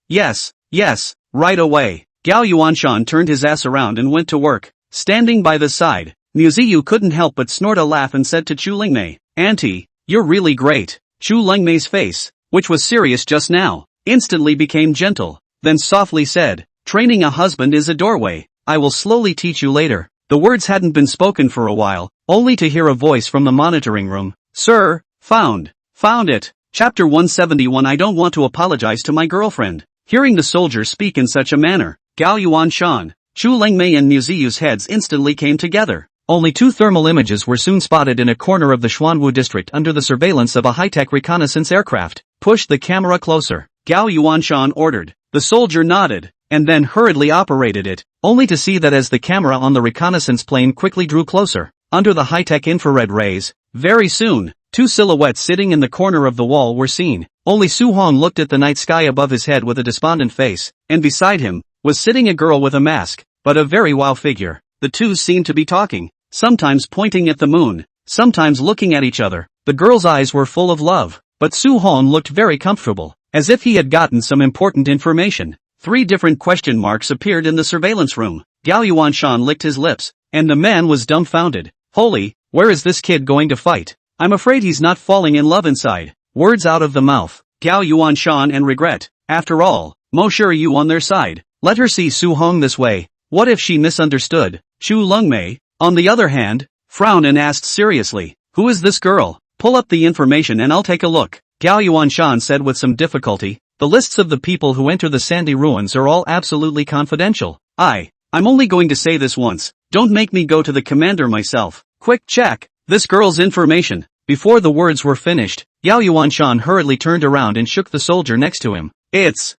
right away. Gao Yuanshan turned his ass around and went to work. Standing by the side, Muyu couldn't help but snort a laugh and said to Chu Lingmei, Auntie, you're really great. Chu Lingmei's face, which was serious just now, instantly became gentle, then softly said, training a husband is a doorway. I will slowly teach you later. The words hadn't been spoken for a while, only to hear a voice from the monitoring room. Sir, found it. Chapter 171. I don't want to apologize to my girlfriend. Hearing the soldier speak in such a manner, Gao Yuanshan, Chu Lingmei and Muziyu's heads instantly came together. Only 2 thermal images were soon spotted in a corner of the Xuanwu district under the surveillance of a high-tech reconnaissance aircraft. Push the camera closer, Gao Yuanshan ordered. The soldier nodded, and then hurriedly operated it, only to see that as the camera on the reconnaissance plane quickly drew closer, under the high-tech infrared rays, very soon, 2 silhouettes sitting in the corner of the wall were seen. Only Su Hong looked at the night sky above his head with a despondent face, and beside him was sitting a girl with a mask, but a very wow figure. The two seemed to be talking, sometimes pointing at the moon, sometimes looking at each other. The girl's eyes were full of love, but Su Hong looked very comfortable, as if he had gotten some important information. 3 different question marks appeared in the surveillance room. Gao Yuanshan licked his lips, and the man was dumbfounded. Holy, where is this kid going to fight? I'm afraid he's not falling in love inside. Words out of the mouth Gao Yuanshan and regret. After all, Mo Shiryu on their side. Let her see Su Hong this way. What if she misunderstood? Chu Lungmei, on the other hand, frowned and asked seriously, who is this girl? Pull up the information and I'll take a look. Gao Yuanshan said with some difficulty, the lists of the people who enter the Sandy Ruins are all absolutely confidential. I'm only going to say this once. Don't make me go to the commander myself. Quick check this girl's information. Before the words were finished, Yao Yuanshan hurriedly turned around and shook the soldier next to him. It's,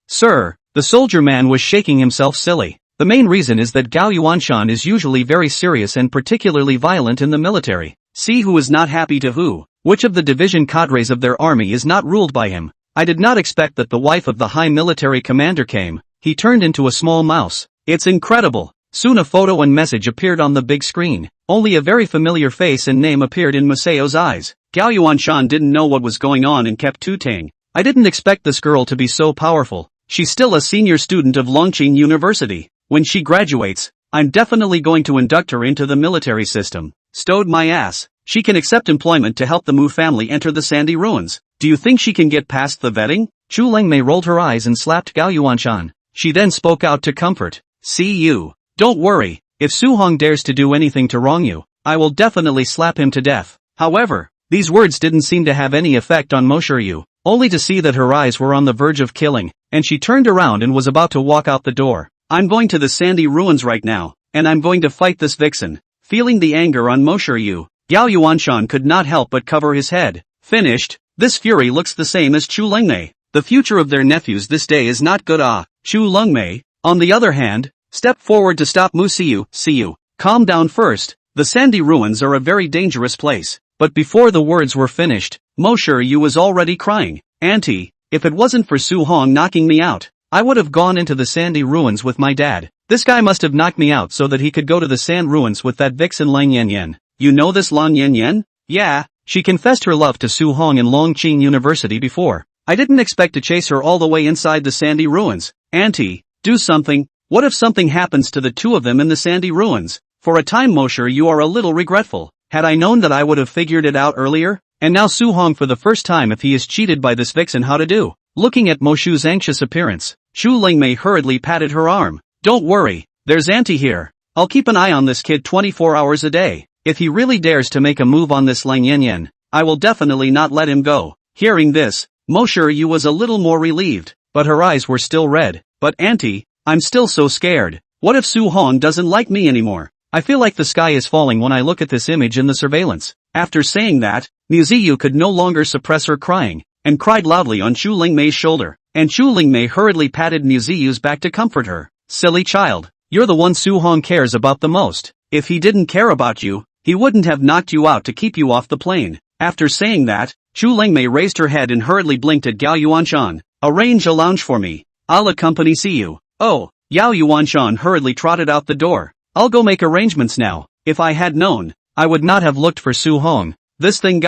sir. The soldier man was shaking himself silly. The main reason is that Gao Yuanshan is usually very serious and particularly violent in the military. See who is not happy to who. Which of the division cadres of their army is not ruled by him? I did not expect that the wife of the high military commander came. He turned into a small mouse. It's incredible. Soon a photo and message appeared on the big screen. Only a very familiar face and name appeared in Masayo's eyes. Gao Yuanshan didn't know what was going on and kept tooting. I didn't expect this girl to be so powerful. She's still a senior student of Longqing University. When she graduates, I'm definitely going to induct her into the military system. Stowed my ass. She can accept employment to help the Mu family enter the Sandy Ruins. Do you think she can get past the vetting? Chu Lengmei rolled her eyes and slapped Gao Yuanshan. She then spoke out to comfort. See you. Don't worry. If Su Hong dares to do anything to wrong you, I will definitely slap him to death. However, these words didn't seem to have any effect on Mo Shiryu, only to see that her eyes were on the verge of killing, and she turned around and was about to walk out the door. I'm going to the Sandy Ruins right now, and I'm going to fight this vixen. Feeling the anger on Mo Shiryu, Yao Yuanshan could not help but cover his head. Finished. This fury looks the same as Chu Lengmei. The future of their nephews this day is not good. Chu Lengmei, on the other hand, stepped forward to stop Muyu. Calm down first. The Sandy Ruins are a very dangerous place. But before the words were finished, Mo Shiryu was already crying. Auntie, if it wasn't for Su Hong knocking me out, I would have gone into the Sandy Ruins with my dad. This guy must have knocked me out so that he could go to the Sand Ruins with that vixen Lang Yanyan. You know this Lang Yanyan? Yeah, she confessed her love to Su Hong in Longqing University before. I didn't expect to chase her all the way inside the Sandy Ruins. Auntie, do something. What if something happens to the two of them in the Sandy Ruins? For a time Mosher, you are a little regretful. Had I known that I would have figured it out earlier? And now Su Hong for the first time if he is cheated by this vixen how to do. Looking at Moshu's anxious appearance, Chu Lingmei hurriedly patted her arm. Don't worry, there's Auntie here. I'll keep an eye on this kid 24 hours a day. If he really dares to make a move on this Lang Yanyan, I will definitely not let him go. Hearing this, Mosher Yu was a little more relieved, but her eyes were still red. But Auntie, I'm still so scared. What if Su Hong doesn't like me anymore? I feel like the sky is falling when I look at this image in the surveillance. After saying that, Muyu could no longer suppress her crying, and cried loudly on Chu Lingmei's shoulder, and Chu Lingmei hurriedly patted Muyu's back to comfort her. Silly child, you're the one Su Hong cares about the most. If he didn't care about you, he wouldn't have knocked you out to keep you off the plane. After saying that, Chu Lingmei raised her head and hurriedly blinked at Gao Yuanshan. Arrange a lounge for me. I'll accompany you. Oh, Yao Yuanshan hurriedly trotted out the door. I'll go make arrangements now. If I had known, I would not have looked for Su Hong. This thing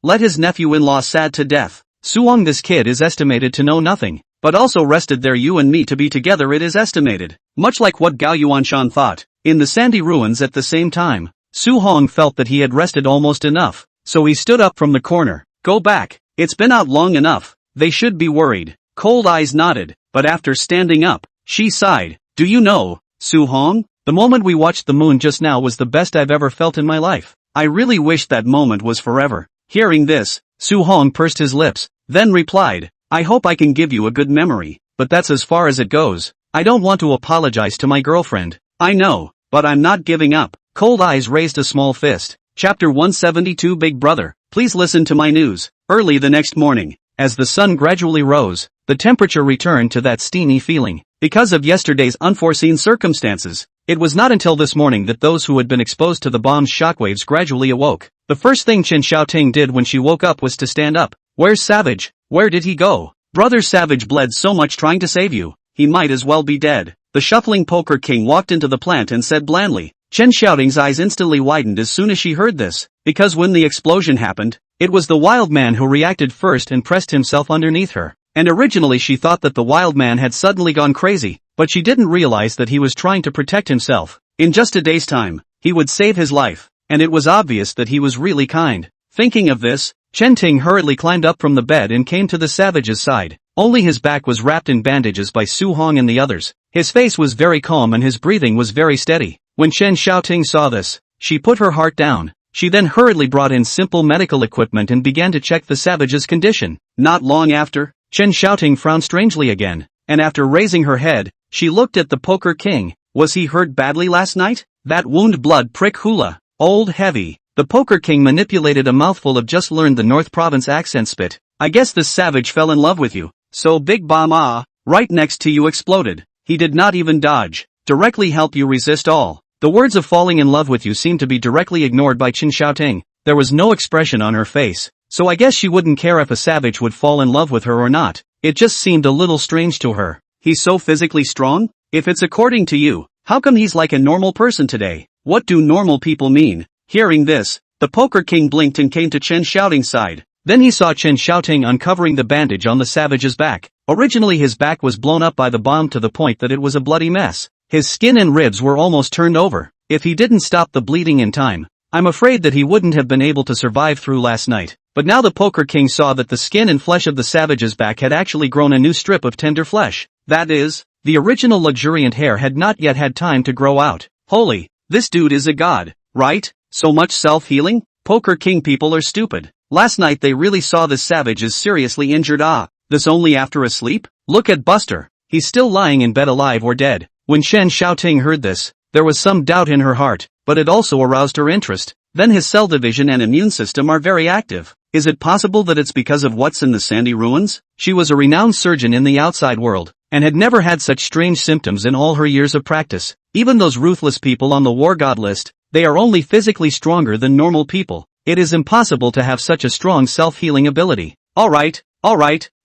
let his nephew-in-law sad to death. Su Hong, this kid is estimated to know nothing, but also rested there you and me to be together it is estimated. Much like what Gao Yuanshan thought. In the sandy ruins at the same time, Su Hong felt that he had rested almost enough, so he stood up from the corner. Go back. It's been out long enough. They should be worried. Cold Eyes nodded, but after standing up, she sighed. Do you know, Su Hong? The moment we watched the moon just now was the best I've ever felt in my life. I really wish that moment was forever. Hearing this, Su Hong pursed his lips, then replied, I hope I can give you a good memory, but that's as far as it goes. I don't want to apologize to my girlfriend. I know, but I'm not giving up. Cold Eyes raised a small fist. Chapter 172 Big Brother, please listen to my news. Early the next morning, as the sun gradually rose, the temperature returned to that steamy feeling. Because of yesterday's unforeseen circumstances, it was not until this morning that those who had been exposed to the bomb's shockwaves gradually awoke. The first thing Chen Xiaoting did when she woke up was to stand up. Where's Savage? Where did he go? Brother Savage bled so much trying to save you. He might as well be dead. The shuffling poker king walked into the plant and said blandly. Chen Xiaoting's eyes instantly widened as soon as she heard this, because when the explosion happened, it was the wild man who reacted first and pressed himself underneath her. And originally she thought that the wild man had suddenly gone crazy, but she didn't realize that he was trying to protect himself. In just a day's time, he would save his life, and it was obvious that he was really kind. Thinking of this, Chen Ting hurriedly climbed up from the bed and came to the savage's side. Only his back was wrapped in bandages by Su Hong and the others. His face was very calm and his breathing was very steady. When Chen Xiaoting saw this, she put her heart down. She then hurriedly brought in simple medical equipment and began to check the savage's condition. Not long after, Chen Xiaoting frowned strangely again, and after raising her head, she looked at the Poker King. Was he hurt badly last night? That wound blood prick hula. Old heavy. The Poker King manipulated a mouthful of just learned the North Province accent spit. I guess this savage fell in love with you. So big bomb right next to you exploded. He did not even dodge. Directly help you resist all. The words of falling in love with you seemed to be directly ignored by Chen Xiaoting. There was no expression on her face, so I guess she wouldn't care if a savage would fall in love with her or not. It just seemed a little strange to her. He's so physically strong? If it's according to you, how come he's like a normal person today? What do normal people mean? Hearing this, the Poker King blinked and came to Chen Xiaoting's side. Then he saw Chen Xiaoting uncovering the bandage on the savage's back. Originally his back was blown up by the bomb to the point that it was a bloody mess. His skin and ribs were almost turned over. If he didn't stop the bleeding in time, I'm afraid that he wouldn't have been able to survive through last night. But now the Poker King saw that the skin and flesh of the savage's back had actually grown a new strip of tender flesh. That is, the original luxuriant hair had not yet had time to grow out. Holy, this dude is a god, right? So much self-healing? Poker King people are stupid. Last night they really saw this savage is seriously injured. This only after a sleep? Look at Buster. He's still lying in bed alive or dead. When Chen Xiaoting heard this, there was some doubt in her heart, but it also aroused her interest. Then his cell division and immune system are very active. Is it possible that it's because of what's in the sandy ruins? She was a renowned surgeon in the outside world, and had never had such strange symptoms in all her years of practice. Even those ruthless people on the war god list, they are only physically stronger than normal people. It is impossible to have such a strong self-healing ability. Alright,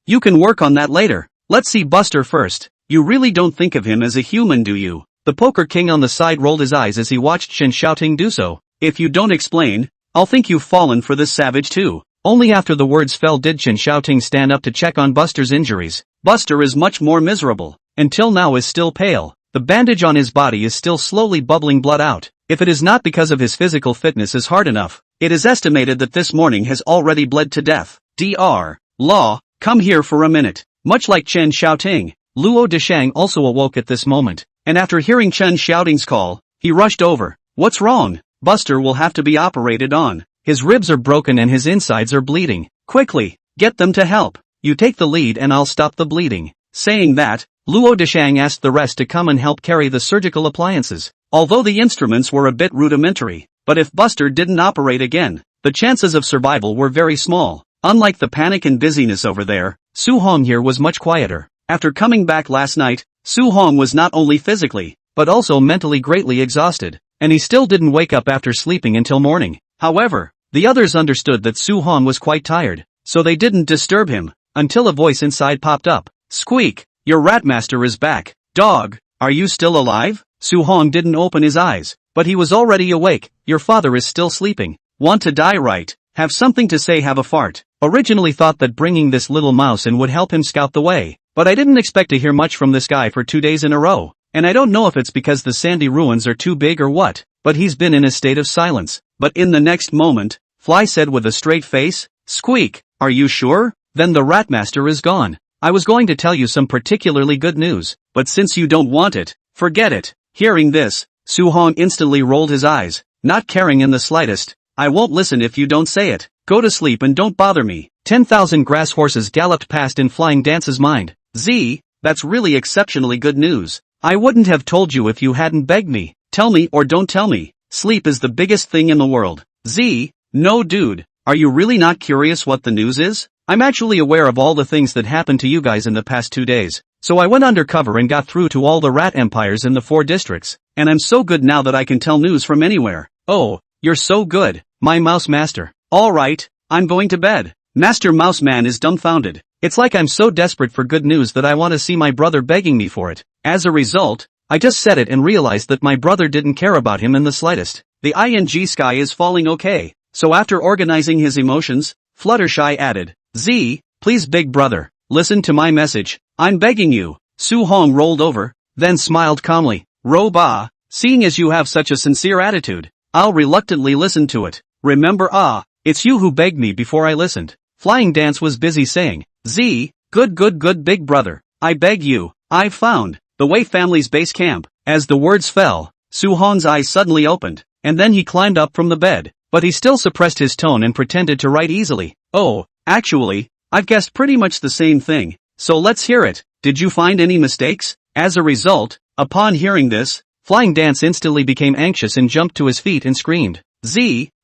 you can work on that later. Let's see Buster first. You really don't think of him as a human, do you? The Poker King on the side rolled his eyes as he watched Chen Xiaoting do so. If you don't explain, I'll think you've fallen for this savage too. Only after the words fell did Chen Xiaoting stand up to check on Buster's injuries. Buster is much more miserable. Until now is still pale. The bandage on his body is still slowly bubbling blood out. If it is not because of his physical fitness is hard enough, it is estimated that this morning has already bled to death. Dr. Law, come here for a minute. Much like Chen Xiaoting, Luo Deshang also awoke at this moment, and after hearing Chen Xiaoting's call, he rushed over. What's wrong? Buster will have to be operated on. His ribs are broken and his insides are bleeding. Quickly, get them to help. You take the lead and I'll stop the bleeding. Saying that, Luo Deshang asked the rest to come and help carry the surgical appliances. Although the instruments were a bit rudimentary, but if Buster didn't operate again, the chances of survival were very small. Unlike the panic and busyness over there, Su Hong here was much quieter. After coming back last night, Su Hong was not only physically, but also mentally greatly exhausted, and he still didn't wake up after sleeping until morning. However, the others understood that Su Hong was quite tired, so they didn't disturb him, until a voice inside popped up. Squeak, your ratmaster is back. Dog, are you still alive? Su Hong didn't open his eyes, but he was already awake. Your father is still sleeping. Want to die, right? Have something to say, have a fart. Originally thought that bringing this little mouse in would help him scout the way, but I didn't expect to hear much from this guy for 2 days in a row, and I don't know if it's because the sandy ruins are too big or what, but he's been in a state of silence. But in the next moment, Fly said with a straight face, Squeak, are you sure? Then the ratmaster is gone. I was going to tell you some particularly good news, but since you don't want it, forget it. Hearing this, Su Hong instantly rolled his eyes, not caring in the slightest. I won't listen if you don't say it. Go to sleep and don't bother me. 10,000 grass horses galloped past in Flying Dance's mind. That's really exceptionally good news. I wouldn't have told you if you hadn't begged me. Tell me or don't tell me. Sleep is the biggest thing in the world. No dude, are you really not curious what the news is? I'm actually aware of all the things that happened to you guys in the past 2 days. So I went undercover and got through to all the rat empires in the 4 districts, and I'm so good now that I can tell news from anywhere. Oh, you're so good, my mouse master. Alright, I'm going to bed. Master Mouse Man is dumbfounded. It's like I'm so desperate for good news that I want to see my brother begging me for it. As a result, I just said it and realized that my brother didn't care about him in the slightest. The ing sky is falling okay. So after organizing his emotions, Fluttershy added, please big brother, listen to my message. I'm begging you. Su Hong rolled over, then smiled calmly. Seeing as you have such a sincere attitude, I'll reluctantly listen to it. Remember It's you who begged me before I listened. Flying Dance was busy saying, good big brother. I beg you. I've found the Wei family's base camp. As the words fell, Su-hong's eyes suddenly opened, and then he climbed up from the bed, but he still suppressed his tone and pretended to write easily. Oh, actually, I've guessed pretty much the same thing, so let's hear it. Did you find any mistakes? As a result, upon hearing this, Flying Dance instantly became anxious and jumped to his feet and screamed,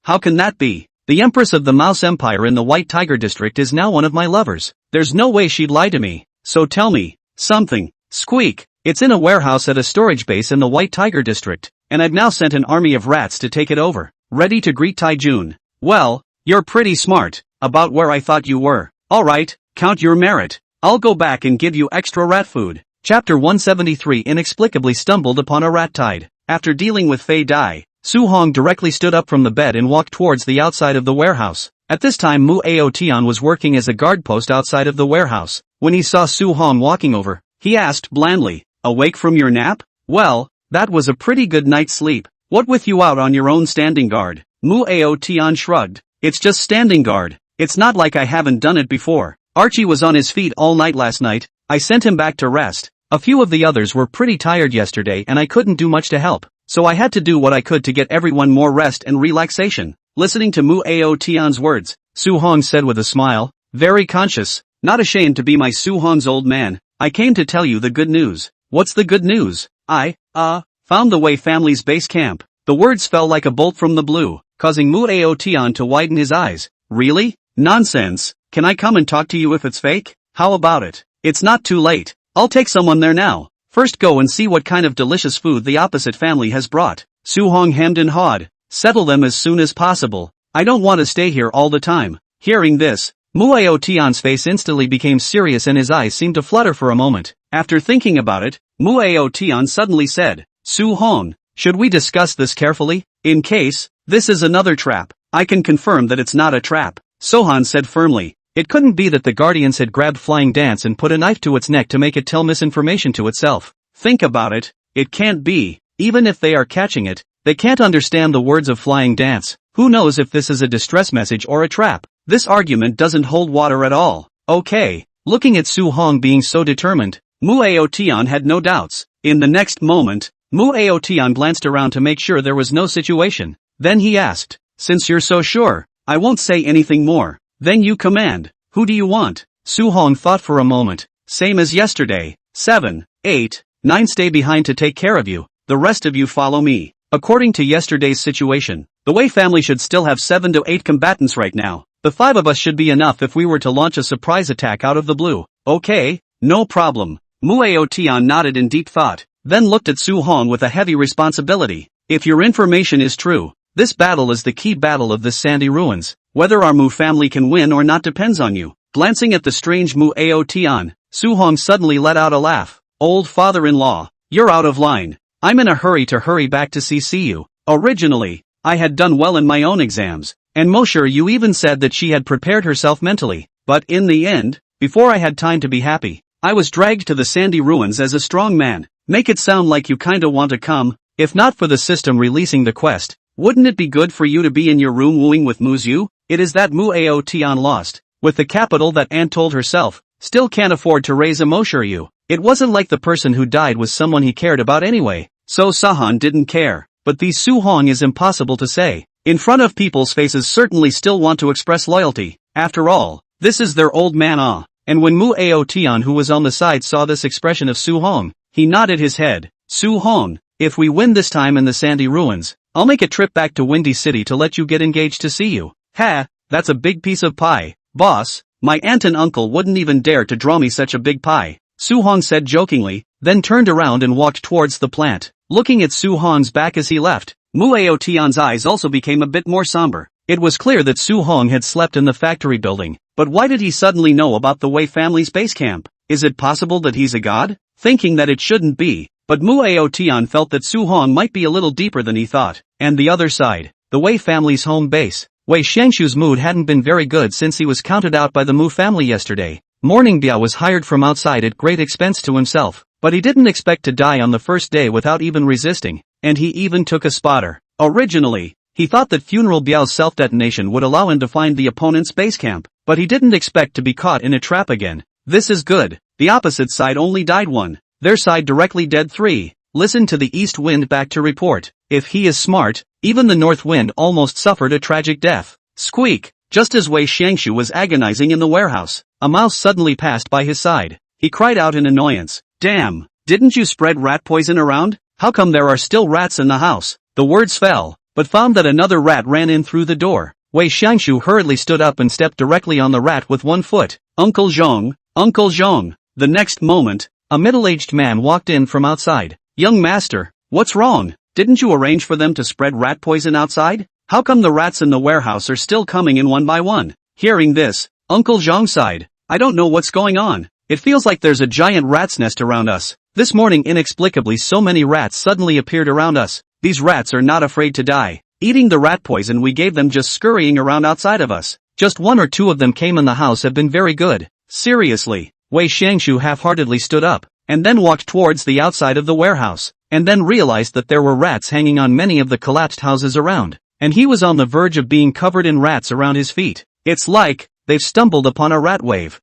How can that be? The Empress of the Mouse Empire in the White Tiger District is now one of my lovers. There's no way she'd lie to me, so tell me something. Squeak. It's in a warehouse at a storage base in the White Tiger District, and I've now sent an army of rats to take it over. Ready to greet Taijun. Well, you're pretty smart, about where I thought you were. Alright, count your merit. I'll go back and give you extra rat food. Chapter 173 inexplicably stumbled upon a rat tide. After dealing with Fei Dai, Su-hong directly stood up from the bed and walked towards the outside of the warehouse. At this time Mu Aotian was working as a guard post outside of the warehouse. When he saw Su-hong walking over, he asked blandly, Awake from your nap? Well, that was a pretty good night's sleep. What with you out on your own standing guard? Mu Aotian shrugged. It's just standing guard. It's not like I haven't done it before. Archie was on his feet all night last night. I sent him back to rest. A few of the others were pretty tired yesterday and I couldn't do much to help. So I had to do what I could to get everyone more rest and relaxation. Listening to Mu Aotian's words, Su-hong said with a smile, very conscious, not ashamed to be my Su-hong's old man. I came to tell you the good news. What's the good news? I found the Wei family's base camp. The words fell like a bolt from the blue, causing Mu Aotian to widen his eyes. Really? Nonsense. Can I come and talk to you if it's fake? How about it? It's not too late. I'll take someone there now. First go and see what kind of delicious food the opposite family has brought. Su-hong hemmed and hawed. Settle them as soon as possible. I don't want to stay here all the time. Hearing this, Mu Aotian's face instantly became serious and his eyes seemed to flutter for a moment. After thinking about it, Mu Aotian suddenly said, Su-hong, should we discuss this carefully? In case this is another trap, I can confirm that it's not a trap. Sohan said firmly. It couldn't be that the Guardians had grabbed Flying Dance and put a knife to its neck to make it tell misinformation to itself. Think about it. It can't be. Even if they are catching it, they can't understand the words of Flying Dance. Who knows if this is a distress message or a trap? This argument doesn't hold water at all. Okay. Looking at Su-hong being so determined, Mu Aotian had no doubts. In the next moment, Mu Aotian glanced around to make sure there was no situation. Then he asked, since you're so sure, I won't say anything more. Then you command. Who do you want? Su-hong thought for a moment. Same as yesterday. 7, 8, 9 stay behind to take care of you. The rest of you follow me. According to yesterday's situation, the Wei family should still have 7 to 8 combatants right now. The 5 of us should be enough if we were to launch a surprise attack out of the blue. Okay, no problem. Mu Aotian nodded in deep thought, then looked at Su-hong with a heavy responsibility. If your information is true, this battle is the key battle of this sandy ruins. Whether our Mu family can win or not depends on you. Glancing at the strange Mu Aotian, Su-hong suddenly let out a laugh. Old father-in-law, you're out of line. I'm in a hurry to hurry back to see you. Originally, I had done well in my own exams, and Mosher you even said that she had prepared herself mentally. But in the end, before I had time to be happy, I was dragged to the sandy ruins as a strong man. Make it sound like you kinda want to come. If not for the system releasing the quest, wouldn't it be good for you to be in your room wooing with Muyu? It is that Mu Aotian lost, with the capital that Aunt told herself, still can't afford to raise a Mosher. It wasn't like the person who died was someone he cared about anyway, so Sahan didn't care. But these Su-hong is impossible to say. In front of people's faces certainly still want to express loyalty. After all, this is their old man And when Mu Aotian who was on the side saw this expression of Su-hong, he nodded his head. Su-hong, if we win this time in the sandy ruins, I'll make a trip back to Windy City to let you get engaged to see you. Ha, that's a big piece of pie. Boss, my aunt and uncle wouldn't even dare to draw me such a big pie. Su-hong said jokingly, then turned around and walked towards the plant. Looking at Su-hong's back as he left, Mu Aotian's eyes also became a bit more somber. It was clear that Su-hong had slept in the factory building, but why did he suddenly know about the Wei family's base camp? Is it possible that he's a god? Thinking that it shouldn't be, but Mu Aotian felt that Su-hong might be a little deeper than he thought. And the other side, the Wei family's home base. Wei Shangshu's mood hadn't been very good since he was counted out by the Mu family yesterday. Morning Bia was hired from outside at great expense to himself, but he didn't expect to die on the first day without even resisting, and he even took a spotter. Originally, He thought that Funeral Biao's self-detonation would allow him to find the opponent's base camp, but he didn't expect to be caught in a trap again. This is good. The opposite side only died 1. Their side directly dead 3. Listen to the east wind back to report. If he is smart, even the north wind almost suffered a tragic death. Squeak! Just as Wei Xiangshu was agonizing in the warehouse, a mouse suddenly passed by his side. He cried out in annoyance. Damn! Didn't you spread rat poison around? How come there are still rats in the house? The words fell, but found that another rat ran in through the door. Wei Xiangshu hurriedly stood up and stepped directly on the rat with 1 foot. Uncle Zhong! Uncle Zhong! The next moment, a middle-aged man walked in from outside. Young master, what's wrong? Didn't you arrange for them to spread rat poison outside? How come the rats in the warehouse are still coming in one by one? Hearing this, Uncle Zhong sighed. I don't know what's going on. It feels like there's a giant rat's nest around us. This morning inexplicably so many rats suddenly appeared around us. These rats are not afraid to die. Eating the rat poison we gave them just scurrying around outside of us. Just 1 or 2 of them came in the house have been very good. Seriously. Wei Xiangshu half-heartedly stood up, and then walked towards the outside of the warehouse, and then realized that there were rats hanging on many of the collapsed houses around, and he was on the verge of being covered in rats around his feet. It's like, they've stumbled upon a rat wave.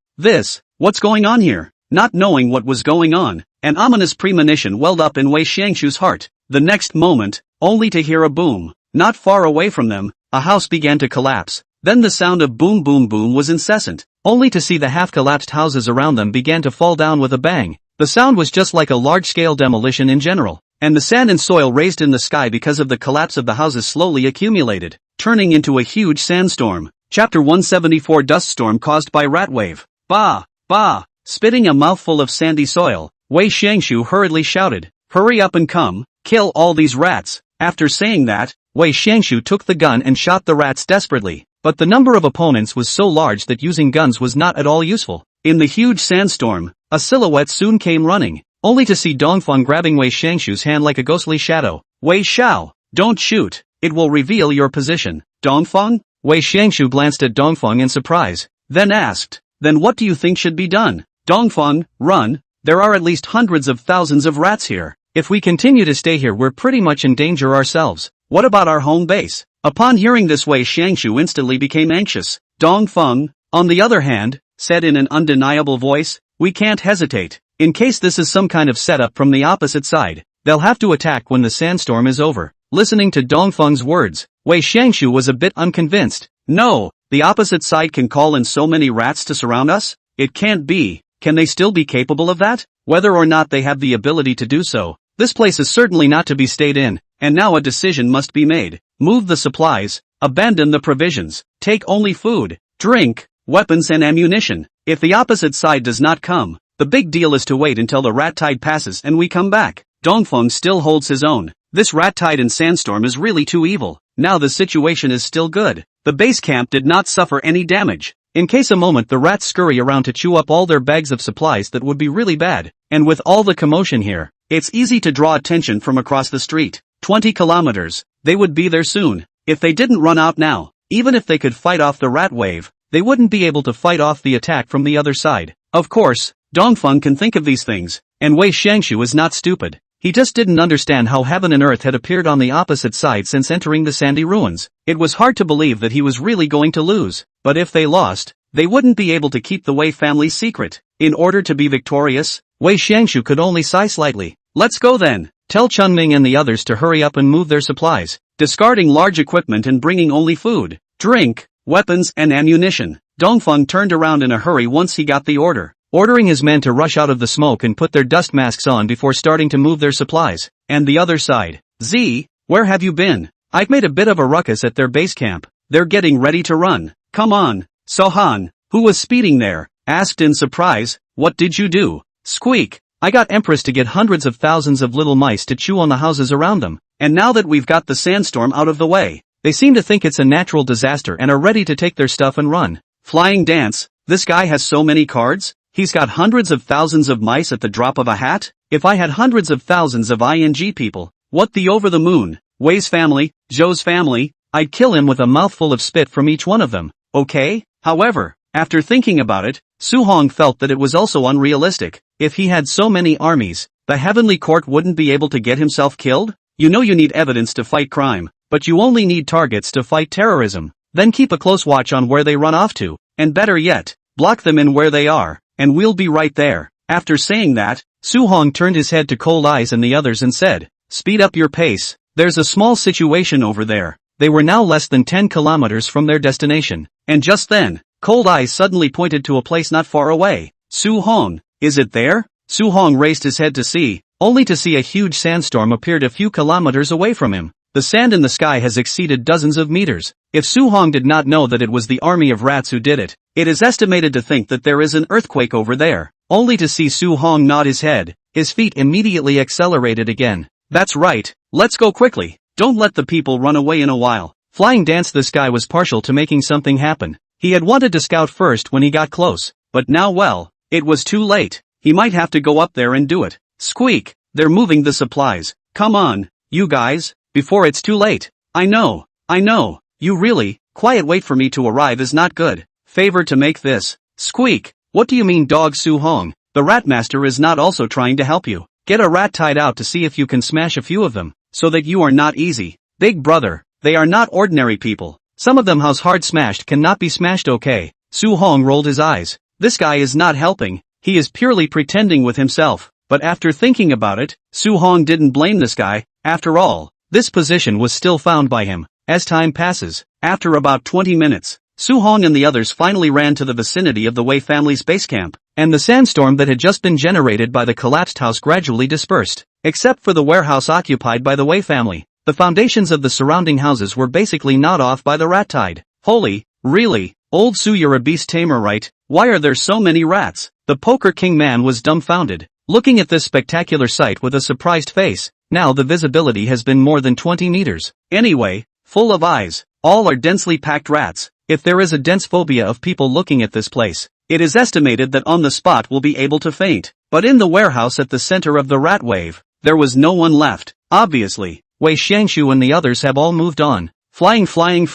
What's going on here? Not knowing what was going on, an ominous premonition welled up in Wei Xiangshu's heart. The next moment, only to hear a boom. Not far away from them, a house began to collapse. Then the sound of boom boom boom was incessant, only to see the half-collapsed houses around them began to fall down with a bang. The sound was just like a large-scale demolition in general, and the sand and soil raised in the sky because of the collapse of the houses slowly accumulated, turning into a huge sandstorm. Chapter 174 Dust Storm Caused by Rat Wave. Bah! Bah! Spitting a mouthful of sandy soil, Wei Xiangshu hurriedly shouted, Hurry up and come, kill all these rats. After saying that, Wei Xiangshu took the gun and shot the rats desperately, but the number of opponents was so large that using guns was not at all useful. In the huge sandstorm, a silhouette soon came running, only to see Dongfeng grabbing Wei Xiangshu's hand like a ghostly shadow. Wei Xiao, don't shoot, it will reveal your position. Dongfeng? Wei Xiangshu glanced at Dongfeng in surprise, then asked, Then what do you think should be done? Dongfeng, run, there are at least hundreds of thousands of rats here. If we continue to stay here we're pretty much in danger ourselves. What about our home base? Upon hearing this Wei Xiangshu instantly became anxious. Dongfeng, on the other hand, said in an undeniable voice, We can't hesitate. In case this is some kind of setup from the opposite side, they'll have to attack when the sandstorm is over. Listening to Dongfeng's words, Wei Xiangshu was a bit unconvinced. No, the opposite side can call in so many rats to surround us? It can't be. Can they still be capable of that? Whether or not they have the ability to do so, this place is certainly not to be stayed in, and now a decision must be made. Move the supplies, abandon the provisions, take only food, drink, weapons and ammunition. If the opposite side does not come, the big deal is to wait until the rat tide passes and we come back. Dongfeng still holds his own. This rat tide and sandstorm is really too evil. Now the situation is still good. The base camp did not suffer any damage. In case a moment the rats scurry around to chew up all their bags of supplies, that would be really bad. And with all the commotion here, it's easy to draw attention from across the street. 20 kilometers. They would be there soon. If they didn't run out now, even if they could fight off the rat wave, they wouldn't be able to fight off the attack from the other side. Of course, Dongfeng can think of these things, and Wei Xiangshu is not stupid. He just didn't understand how heaven and earth had appeared on the opposite side since entering the sandy ruins. It was hard to believe that he was really going to lose, but if they lost, they wouldn't be able to keep the Wei family's secret. In order to be victorious, Wei Xiangshu could only sigh slightly. Let's go then. Tell Chunming and the others to hurry up and move their supplies, discarding large equipment and bringing only food, drink, weapons and ammunition. Dongfeng turned around in a hurry once he got the order, ordering his men to rush out of the smoke and put their dust masks on before starting to move their supplies. And the other side. Z, where have you been? I've made a bit of a ruckus at their base camp. They're getting ready to run. Come on. Sohan, who was speeding there, asked in surprise, What did you do? Squeak. I got Empress to get hundreds of thousands of little mice to chew on the houses around them, and now that we've got the sandstorm out of the way, they seem to think it's a natural disaster and are ready to take their stuff and run. Flying dance, this guy has so many cards? He's got hundreds of thousands of mice at the drop of a hat? If I had hundreds of thousands of ING people, what the over the moon, Wei's family, Zhou's family, I'd kill him with a mouthful of spit from each one of them, okay? However, after thinking about it, Su Hong felt that it was also unrealistic. If he had so many armies, the heavenly court wouldn't be able to get himself killed? You know you need evidence to fight crime. but you only need targets to fight terrorism. Then keep a close watch on where they run off to, and better yet, block them in where they are, and we'll be right there. After saying that, Su-hong turned his head to Cold Eyes and the others and said, "Speed up your pace. There's a small situation over there." They were now less than 10 kilometers from their destination, and just then, Cold Eyes suddenly pointed to a place not far away. "Su-hong, is it there?" Su-hong raised his head to see, only to see a huge sandstorm appeared a few kilometers away from him. The sand in the sky has exceeded dozens of meters. If Su-hong did not know that it was the army of rats who did it, it is estimated to think that there is an earthquake over there, only to see Su-hong nod his head. His feet immediately accelerated again. "That's right, let's go quickly. Don't let the people run away in a while." Flying Dance the Sky was partial to making something happen. He had wanted to scout first when he got close, but now well, it was too late. He might have to go up there and do it. Squeak, they're moving the supplies. Come on, you guys, before it's too late. I know, you really, quiet wait for me to arrive is not good. Favor to make this. Squeak, what do you mean dog Su-hong? The rat master is not also trying to help you. Get a rat tied out to see if you can smash a few of them, so that you are not easy. Big brother, they are not ordinary people. Some of them house hard smashed cannot be smashed okay. Su-hong rolled his eyes. This guy is not helping, he is purely pretending with himself. But after thinking about it, Su-hong didn't blame this guy. After all, this position was still found by him. As time passes, after about 20 minutes, Su-hong and the others finally ran to the vicinity of the Wei family's base camp, and the sandstorm that had just been generated by the collapsed house gradually dispersed, except for the warehouse occupied by the Wei family. The foundations of the surrounding houses were basically gnawed off by the rat tide. Holy, really, old Su, you're a beast tamer, right? Why are there so many rats? The Poker King man was dumbfounded, looking at this spectacular sight with a surprised face. Now the visibility has been more than 20 meters. Anyway, full of eyes, all are densely packed rats. If there is a dense phobia of people looking at this place, it is estimated that on the spot will be able to faint. But in the warehouse at the center of the rat wave, there was no one left. Obviously, Wei Xiangshu and the others have all moved on. Flying, calling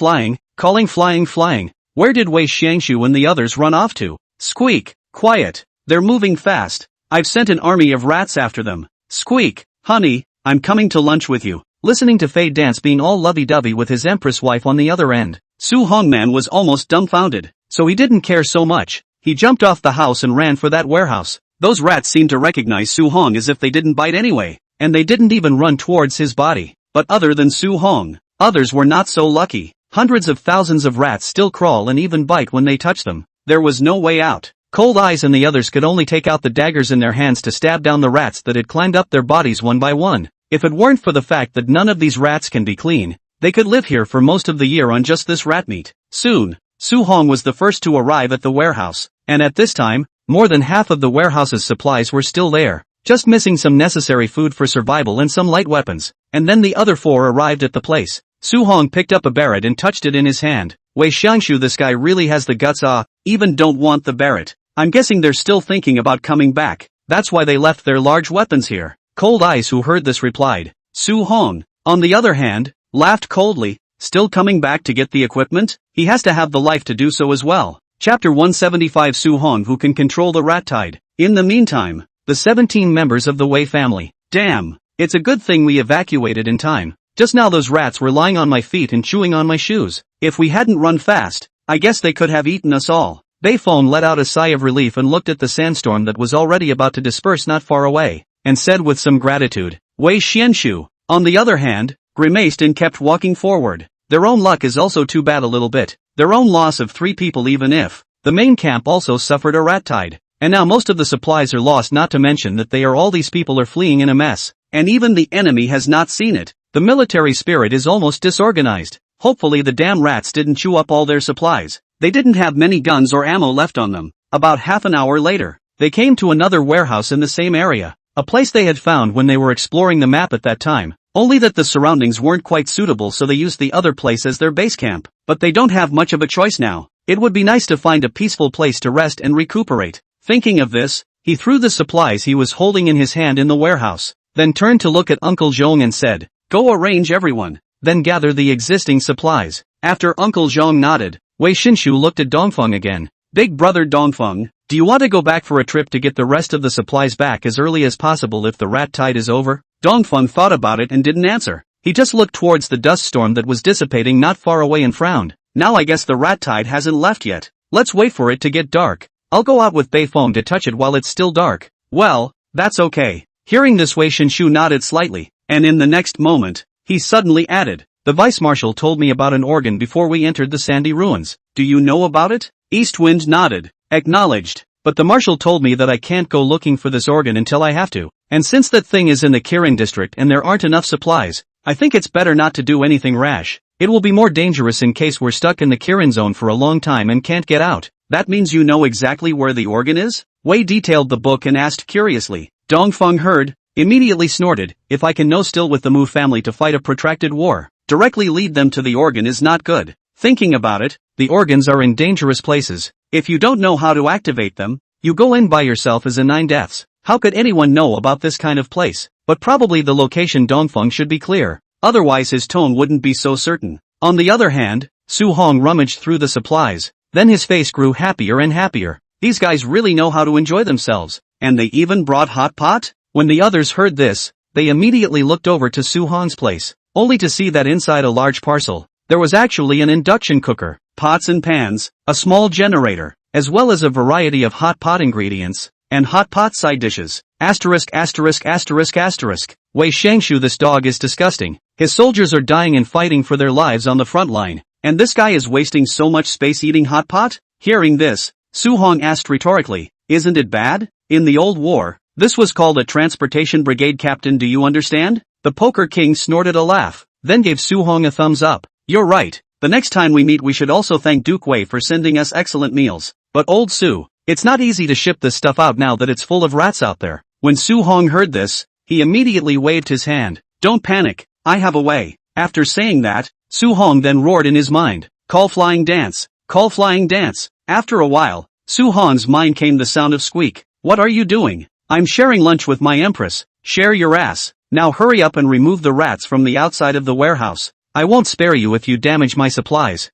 flying. Where did Wei Xiangshu and the others run off to? Squeak, quiet, they're moving fast. I've sent an army of rats after them. Squeak, honey, I'm coming to lunch with you. Listening to Fade Dance being all lovey-dovey with his empress wife on the other end, Su-hong man was almost dumbfounded, so he didn't care so much. He jumped off the house and ran for that warehouse. Those rats seemed to recognize Su-hong as if they didn't bite anyway, and they didn't even run towards his body. But other than Su-hong, others were not so lucky. Hundreds of thousands of rats still crawl and even bite when they touch them. There was no way out. Cold Eyes and the others could only take out the daggers in their hands to stab down the rats that had climbed up their bodies one by one. If it weren't for the fact that none of these rats can be clean, they could live here for most of the year on just this rat meat. Soon, Su-hong was the first to arrive at the warehouse, and at this time, more than half of the warehouse's supplies were still there, just missing some necessary food for survival and some light weapons, and then the other four arrived at the place. Su-hong picked up a barret and touched it in his hand. Wei Xiangshu, this guy really has the guts. Even don't want the barret. I'm guessing they're still thinking about coming back. That's why they left their large weapons here. Cold Eyes, who heard this, replied. Su-hong, on the other hand, laughed coldly. Still coming back to get the equipment? He has to have the life to do so as well. Chapter 175, Su-hong, who can control the rat tide. In the meantime, the 17 members of the Wei family. Damn, it's a good thing we evacuated in time. Just now those rats were lying on my feet and chewing on my shoes. If we hadn't run fast, I guess they could have eaten us all. Beifong let out a sigh of relief and looked at the sandstorm that was already about to disperse not far away, and said with some gratitude. Wei Xiangshu, on the other hand, grimaced and kept walking forward. Their own luck is also too bad a little bit. Their own loss of 3 people, even if the main camp also suffered a rat tide. And now most of the supplies are lost, not to mention that all these people are fleeing in a mess. And even the enemy has not seen it. The military spirit is almost disorganized. Hopefully the damn rats didn't chew up all their supplies. They didn't have many guns or ammo left on them. About half an hour later, they came to another warehouse in the same area. A place they had found when they were exploring the map at that time. Only that the surroundings weren't quite suitable, so they used the other place as their base camp. But they don't have much of a choice now. It would be nice to find a peaceful place to rest and recuperate. Thinking of this, he threw the supplies he was holding in his hand in the warehouse, then turned to look at Uncle Zhong and said, "Go arrange everyone, then gather the existing supplies." After Uncle Zhong nodded, Wei Xiangshu looked at Dongfeng again. Big brother Dongfeng, do you want to go back for a trip to get the rest of the supplies back as early as possible if the rat tide is over? Dongfeng thought about it and didn't answer. He just looked towards the dust storm that was dissipating not far away and frowned. Now I guess the rat tide hasn't left yet. Let's wait for it to get dark. I'll go out with Beifong to touch it while it's still dark. Well, that's okay. Hearing this, Wei Shinshu nodded slightly, and in the next moment, he suddenly added, the vice-marshal told me about an organ before we entered the sandy ruins. Do you know about it? Eastwind nodded, acknowledged, but the marshal told me that I can't go looking for this organ until I have to, and since that thing is in the Kirin district and there aren't enough supplies, I think it's better not to do anything rash. It will be more dangerous in case we're stuck in the Kirin zone for a long time and can't get out. That means you know exactly where the organ is? Wei detailed the book and asked curiously. Dongfeng heard, immediately snorted, if I can know still with the Mu family to fight a protracted war, directly lead them to the organ is not good. Thinking about it, the organs are in dangerous places. If you don't know how to activate them, you go in by yourself as in 9 deaths. How could anyone know about this kind of place? But probably the location Dongfeng should be clear. Otherwise his tone wouldn't be so certain. On the other hand, Su Hong rummaged through the supplies. Then his face grew happier and happier. These guys really know how to enjoy themselves. And they even brought hot pot? When the others heard this, they immediately looked over to Su Hong's place, only to see that inside a large parcel, there was actually an induction cooker, pots and pans, a small generator, as well as a variety of hot pot ingredients, and hot pot side dishes. Asterisk. Wei Shangshu, this dog is disgusting. His soldiers are dying and fighting for their lives on the front line, and this guy is wasting so much space eating hot pot? Hearing this, Su Hong asked rhetorically, isn't it bad? In the old war, this was called a transportation brigade captain, do you understand? The Poker King snorted a laugh, then gave Su Hong a thumbs up. You're right, the next time we meet we should also thank Duke Wei for sending us excellent meals. But old Su, it's not easy to ship this stuff out now that it's full of rats out there. When Su Hong heard this, he immediately waved his hand. Don't panic, I have a way. After saying that, Su Hong then roared in his mind, call flying dance, call flying dance. After a while, Su Hong's mind came the sound of squeak. What are you doing? I'm sharing lunch with my empress. Share your ass. Now hurry up and remove the rats from the outside of the warehouse. I won't spare you if you damage my supplies.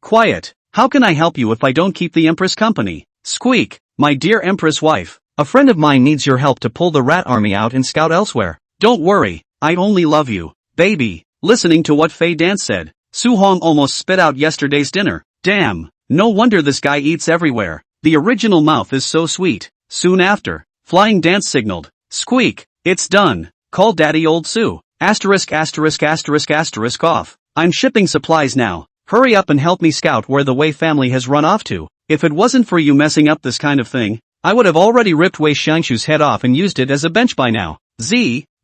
Quiet. How can I help you if I don't keep the empress company? Squeak. My dear empress wife, a friend of mine needs your help to pull the rat army out and scout elsewhere. Don't worry, I only love you, baby. Listening to what Fei Dance said, Su Hong almost spit out yesterday's dinner. Damn, no wonder this guy eats everywhere. The original mouth is so sweet. Soon after, Flying Dance signaled, squeak, it's done, call daddy old Su. Asterisk off. I'm shipping supplies now. Hurry up and help me scout where the Wei family has run off to. If it wasn't for you messing up this kind of thing, I would have already ripped Wei Shangshu's head off and used it as a bench by now.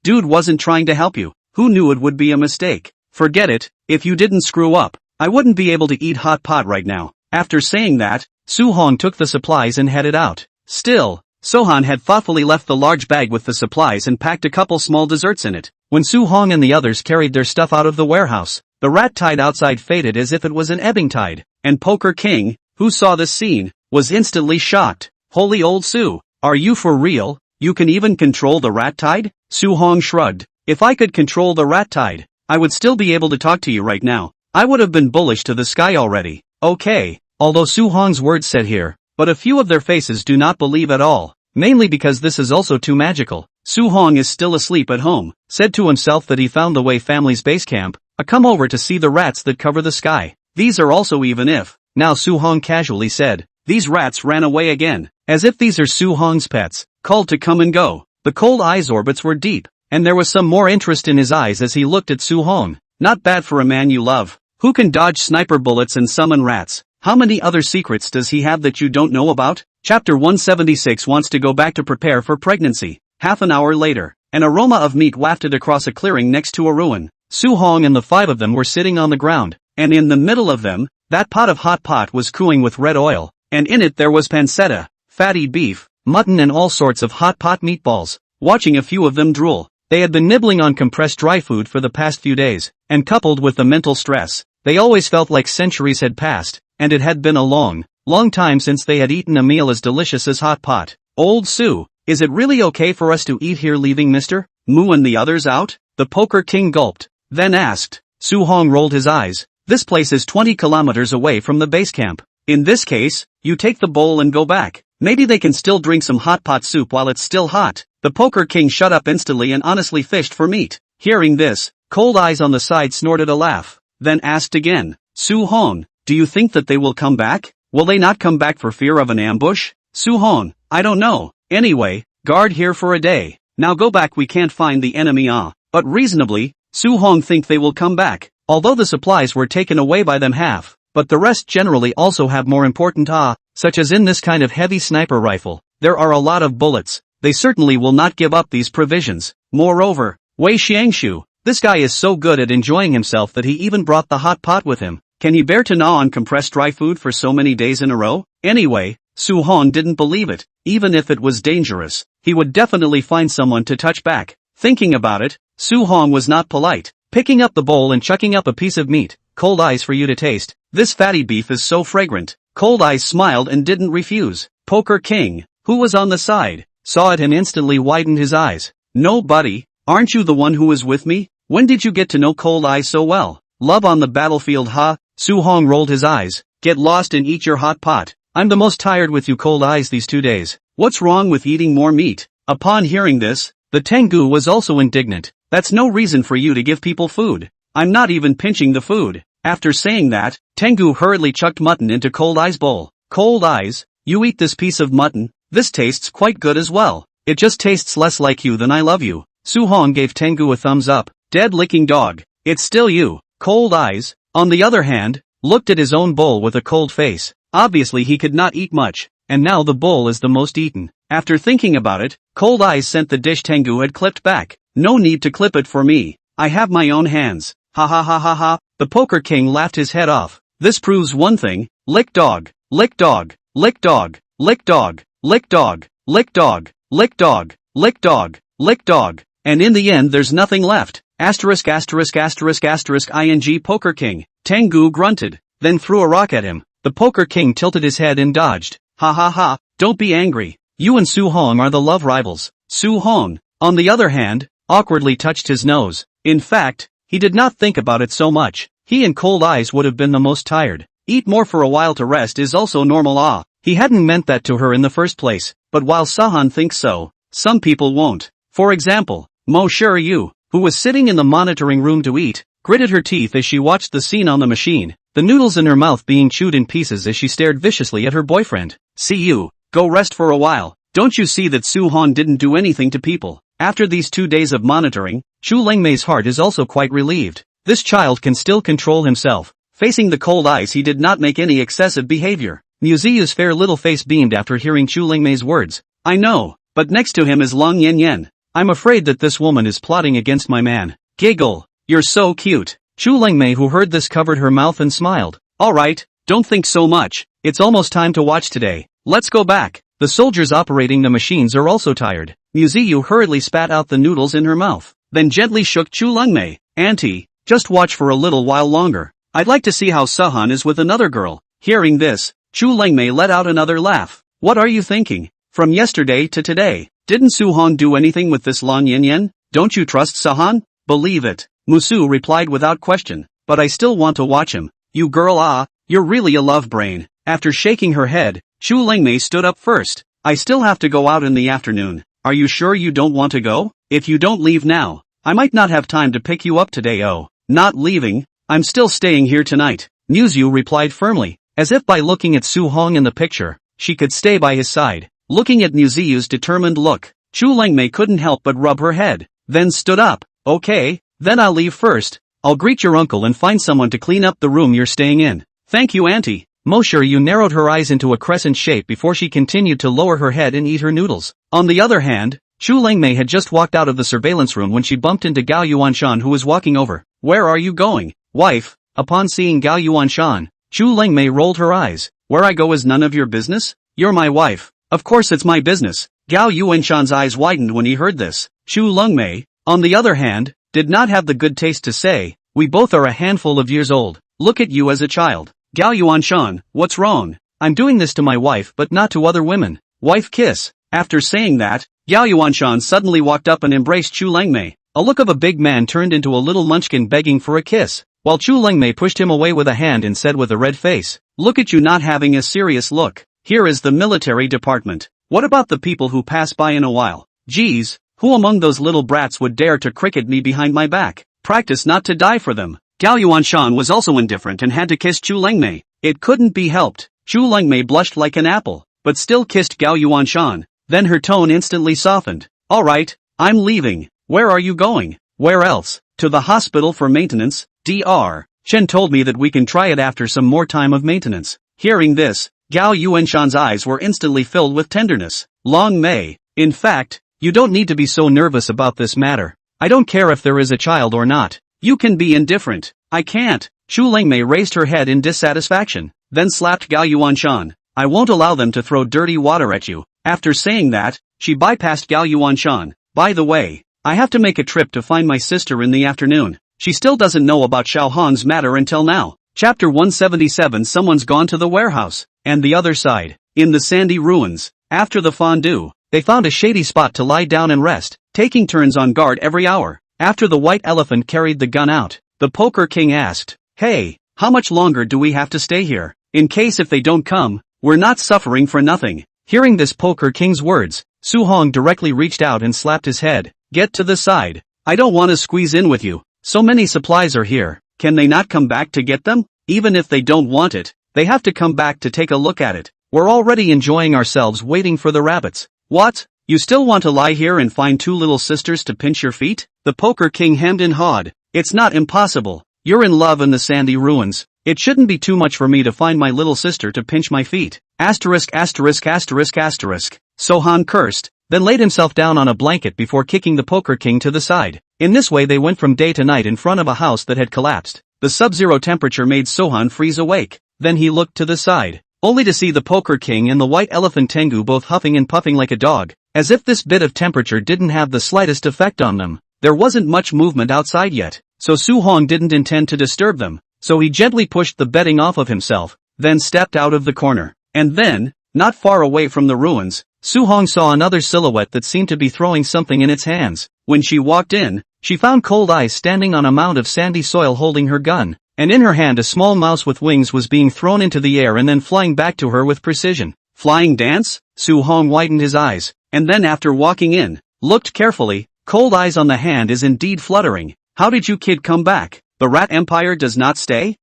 Dude wasn't trying to help you. Who knew it would be a mistake? Forget it, if you didn't screw up, I wouldn't be able to eat hot pot right now. After saying that, Su Hong took the supplies and headed out. Still, Sohan had thoughtfully left the large bag with the supplies and packed a couple small desserts in it. When Su Hong and the others carried their stuff out of the warehouse, the rat tide outside faded as if it was an ebbing tide, and Poker King, who saw this scene, was instantly shocked. Holy old Su, are you for real? You can even control the rat tide? Su Hong shrugged. If I could control the rat tide, I would still be able to talk to you right now. I would have been bullish to the sky already. Okay, although Su Hong's words said here, but a few of their faces do not believe at all, mainly because this is also too magical. Su Hong is still asleep at home, said to himself that he found the Wei family's base camp, a come over to see the rats that cover the sky. These are also even if, now Su Hong casually said, these rats ran away again, as if these are Su Hong's pets, called to come and go. The cold eyes orbits were deep, and there was some more interest in his eyes as he looked at Su Hong. Not bad for a man you love, who can dodge sniper bullets and summon rats. How many other secrets does he have that you don't know about? Chapter 176 wants to go back to prepare for pregnancy. Half an hour later, an aroma of meat wafted across a clearing next to a ruin. Su Hong and the 5 of them were sitting on the ground, and in the middle of them, that pot of hot pot was cooling with red oil, and in it there was pancetta, fatty beef, mutton and all sorts of hot pot meatballs. Watching a few of them drool, they had been nibbling on compressed dry food for the past few days, and coupled with the mental stress, they always felt like centuries had passed, and it had been a long time since they had eaten a meal as delicious as hot pot. Old Su, is it really okay for us to eat here leaving Mr. Mu and the others out? The Poker King gulped, then asked. Su Hong rolled his eyes. This place is 20 kilometers away from the base camp. In this case, you take the bowl and go back. Maybe they can still drink some hot pot soup while it's still hot. The Poker King shut up instantly and honestly fished for meat. Hearing this, Cold Eyes on the side snorted a laugh, then asked again, Su-hong, do you think that they will come back? Will they not come back for fear of an ambush? Su-hong, I don't know. Anyway, guard here for a day. Now go back, we can't find the enemy but reasonably, Su-hong think they will come back, although the supplies were taken away by them half, but the rest generally also have more important such as in this kind of heavy sniper rifle, there are a lot of bullets, they certainly will not give up these provisions. Moreover, Wei Xiangshu, this guy is so good at enjoying himself that he even brought the hot pot with him. Can he bear to gnaw on compressed dry food for so many days in a row? Anyway, Su-hong didn't believe it. Even if it was dangerous, he would definitely find someone to touch back. Thinking about it, Su-hong was not polite. Picking up the bowl and chucking up a piece of meat. Cold Eyes for you to taste. This fatty beef is so fragrant. Cold Eyes smiled and didn't refuse. Poker King, who was on the side, saw it and instantly widened his eyes. No buddy, aren't you the one who was with me? When did you get to know Cold Eyes so well? Love on the battlefield Su-hong rolled his eyes. Get lost and eat your hot pot. I'm the most tired with you Cold Eyes these 2 days. What's wrong with eating more meat? Upon hearing this, the Tengu was also indignant. That's no reason for you to give people food. I'm not even pinching the food. After saying that, Tengu hurriedly chucked mutton into Cold Eyes' bowl. Cold Eyes, you eat this piece of mutton. This tastes quite good as well. It just tastes less like you than I love you. Su-hong gave Tengu a thumbs up. Dead licking dog. It's still you. Cold Eyes, on the other hand, looked at his own bowl with a cold face. Obviously he could not eat much, and now the bowl is the most eaten. After thinking about it, Cold Eyes sent the dish Tengu had clipped back. No need to clip it for me. I have my own hands. Ha ha ha ha ha. The Poker King laughed his head off. This proves one thing. Lick dog. Lick dog. Lick dog. Lick dog. Lick dog. Lick dog. Lick dog. Lick dog. Lick dog. And in the end there's nothing left. Asterisk asterisk asterisk asterisk ing Poker King. Tengu grunted, then threw a rock at him. The Poker King tilted his head and dodged. Ha ha ha, don't be angry. You and Su-hong are the love rivals. Su-hong, on the other hand, awkwardly touched his nose. In fact, he did not think about it so much. He and Cold Eyes would have been the most tired. Eat more for a while to rest is also normal. He hadn't meant that to her in the first place, but while Sahan thinks so, some people won't. For example, Mo Shiryu, who was sitting in the monitoring room to eat, gritted her teeth as she watched the scene on the machine, the noodles in her mouth being chewed in pieces as she stared viciously at her boyfriend. See you, go rest for a while. Don't you see that Su-hong didn't do anything to people? After these 2 days of monitoring, Chu Lengmei's heart is also quite relieved. This child can still control himself. Facing the Cold Eyes he did not make any excessive behavior. Muziyu's fair little face beamed after hearing Chu Lengmei's words. I know, but next to him is Long Yen Yen. I'm afraid that this woman is plotting against my man. Giggle. You're so cute. Chu Lengmei who heard this covered her mouth and smiled. Alright, don't think so much. It's almost time to watch today. Let's go back. The soldiers operating the machines are also tired. Muziyu hurriedly spat out the noodles in her mouth, then gently shook Chu Lengmei. Auntie, just watch for a little while longer. I'd like to see how Sahan is with another girl. Hearing this, Chu Lengmei let out another laugh. What are you thinking? From yesterday to today, didn't Su-hong do anything with this Long Yen Yen? Don't you trust Sahan? Believe it. Musu replied without question, but I still want to watch him. You girl you're really a love brain. After shaking her head, Chu Lengmei stood up first. I still have to go out in the afternoon. Are you sure you don't want to go? If you don't leave now, I might not have time to pick you up today. Oh, not leaving? I'm still staying here tonight. Musu replied firmly, as if by looking at Su-hong in the picture, she could stay by his side. Looking at Muziyu's determined look, Chu Lengmei couldn't help but rub her head, then stood up. Okay, then I'll leave first. I'll greet your uncle and find someone to clean up the room you're staying in. Thank you, auntie. Mo Shiryu narrowed her eyes into a crescent shape before she continued to lower her head and eat her noodles. On the other hand, Chu Lengmei had just walked out of the surveillance room when she bumped into Gao Yuanshan who was walking over. Where are you going, wife? Upon seeing Gao Yuanshan, Chu Lengmei rolled her eyes. Where I go is none of your business? You're my wife. Of course it's my business. Gao Yuanshan's eyes widened when he heard this. Chu Lengmei, on the other hand, did not have the good taste to say, we both are a handful of years old. Look at you as a child. Gao Yuanshan, what's wrong? I'm doing this to my wife but not to other women. Wife kiss. After saying that, Gao Yuanshan suddenly walked up and embraced Chu Lengmei. A look of a big man turned into a little munchkin begging for a kiss, while Chu Lengmei pushed him away with a hand and said with a red face, look at you not having a serious look. Here is the military department. What about the people who pass by in a while? Geez, who among those little brats would dare to cricket me behind my back? practice not to die for them. Gao Yuanshan was also indifferent and had to kiss Chu Lengmei. It couldn't be helped. Chu Lengmei blushed like an apple, but still kissed Gao Yuanshan. Then her tone instantly softened. Alright, I'm leaving. Where are you going? Where else? To the hospital for maintenance, Dr. Chen told me that we can try it after some more time of maintenance. Hearing this, Gao Yuanshan's eyes were instantly filled with tenderness. Long Mei, in fact, you don't need to be so nervous about this matter. I don't care if there is a child or not. You can be indifferent. I can't. Chu Lengmei raised her head in dissatisfaction, then slapped Gao Yuanshan. I won't allow them to throw dirty water at you. After saying that, she bypassed Gao Yuanshan. By the way, I have to make a trip to find my sister in the afternoon. She still doesn't know about Xiao Hong's matter until now. Chapter 177. Someone's gone to the warehouse. And the other side, in the sandy ruins, after the fondue, they found a shady spot to lie down and rest, taking turns on guard every hour. After the white elephant carried the gun out, the Poker King asked, "Hey, how much longer do we have to stay here? In case if they don't come, we're not suffering for nothing." Hearing this Poker King's words, Su Hong directly reached out and slapped his head. "Get to the side. I don't want to squeeze in with you. So many supplies are here. Can they not come back to get them? Even if they don't want it, they have to come back to take a look at it. We're already enjoying ourselves waiting for the rabbits." "What? You still want to lie here and find two little sisters to pinch your feet?" The Poker King hemmed and hawed. "It's not impossible. You're in love in the sandy ruins. It shouldn't be too much for me to find my little sister to pinch my feet." Asterisk asterisk asterisk asterisk. Sohan cursed, then laid himself down on a blanket before kicking the Poker King to the side. In this way they went from day to night in front of a house that had collapsed. The sub-zero temperature made Sohan freeze awake. Then he looked to the side, only to see the Poker King and the white elephant Tengu both huffing and puffing like a dog, as if this bit of temperature didn't have the slightest effect on them. There wasn't much movement outside yet, so Su Hong didn't intend to disturb them, so he gently pushed the bedding off of himself, then stepped out of the corner. And then, not far away from the ruins, Su Hong saw another silhouette that seemed to be throwing something in its hands. When she walked in, she found Cold Eyes standing on a mound of sandy soil holding her gun, and in her hand a small mouse with wings was being thrown into the air and then flying back to her with precision. Flying dance? Su Hong widened his eyes, and then after walking in, looked carefully. Cold Eyes on the hand is indeed fluttering. "How did you kid come back? The Rat Empire does not stay?"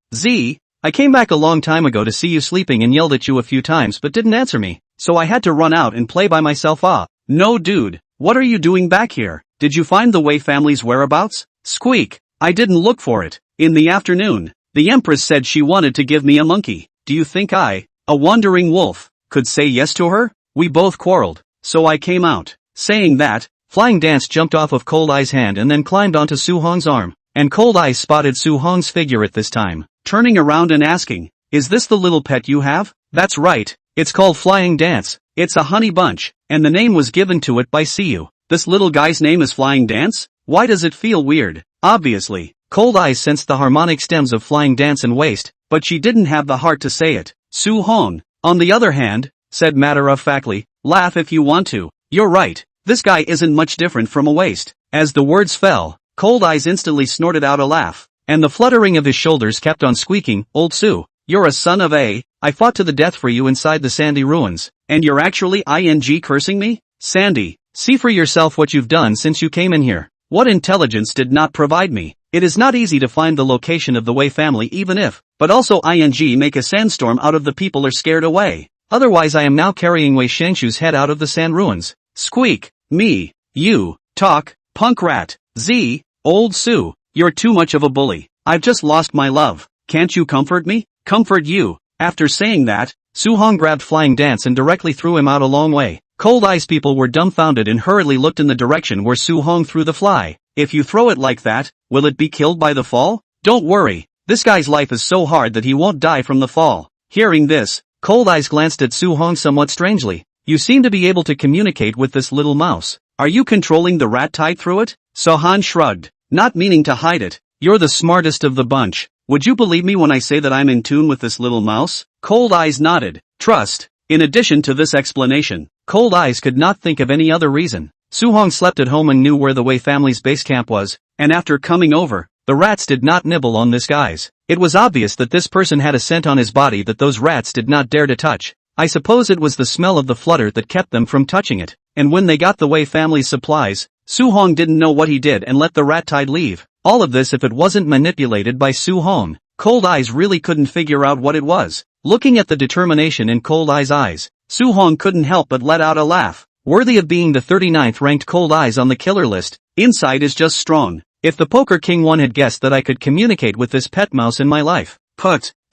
I came back a long time ago to see you sleeping and yelled at you a few times but didn't answer me, so I had to run out and play by myself." "Ah, no dude, what are you doing back here? Did you find the Wei family's whereabouts?" "Squeak, I didn't look for it. In the afternoon, the Empress said she wanted to give me a monkey. Do you think I, a wandering wolf, could say yes to her? We both quarreled, so I came out." Saying that, Flying Dance jumped off of Cold Eye's hand and then climbed onto Su Hong's arm, and Cold Eyes spotted Su Hong's figure at this time, turning around and asking, "Is this the little pet you have?" "That's right, it's called Flying Dance. It's a honey bunch, and the name was given to it by Siyu." "This little guy's name is Flying Dance? Why does it feel weird?" Obviously, Cold Eyes sensed the harmonic stems of Flying Dance and waist, but she didn't have the heart to say it. Su Hong, on the other hand, said matter-of-factly, "Laugh if you want to. You're right, this guy isn't much different from a waist." As the words fell, Cold Eyes instantly snorted out a laugh, and the fluttering of his shoulders kept on squeaking. "Old Su, you're a son of a. I fought to the death for you inside the sandy ruins, and you're actually cursing me? Sandy, see for yourself what you've done since you came in here. What intelligence did not provide me? It is not easy to find the location of the Wei family even if, but also make a sandstorm out of the people are scared away. Otherwise I am now carrying Wei Shengshu's head out of the sand ruins." "Squeak, me, you, talk, punk rat, old Su, you're too much of a bully. I've just lost my love. Can't you comfort me?" "Comfort you?" After saying that, Su Hong grabbed Flying Dance and directly threw him out a long way. Cold Eyes people were dumbfounded and hurriedly looked in the direction where Su Hong threw the fly. "If you throw it like that, will it be killed by the fall?" "Don't worry, this guy's life is so hard that he won't die from the fall." Hearing this, Cold Eyes glanced at Su Hong somewhat strangely. "You seem to be able to communicate with this little mouse. Are you controlling the rat tied through it?" Sohan shrugged, not meaning to hide it. "You're the smartest of the bunch. Would you believe me when I say that I'm in tune with this little mouse?" Cold Eyes nodded. Trust. In addition to this explanation, Cold Eyes could not think of any other reason. Su Hong slept at home and knew where the Wei family's base camp was, and after coming over, the rats did not nibble on this guy's. It was obvious that this person had a scent on his body that those rats did not dare to touch. I suppose it was the smell of the flutter that kept them from touching it, and when they got the Wei family's supplies, Su Hong didn't know what he did and let the rat-tide leave. All of this if it wasn't manipulated by Su Hong. Cold Eyes really couldn't figure out what it was. Looking at the determination in Cold Eyes' eyes, Su Hong couldn't help but let out a laugh. Worthy of being the 39th ranked Cold Eyes on the killer list, insight is just strong. If the Poker King one had guessed that I could communicate with this pet mouse in my life.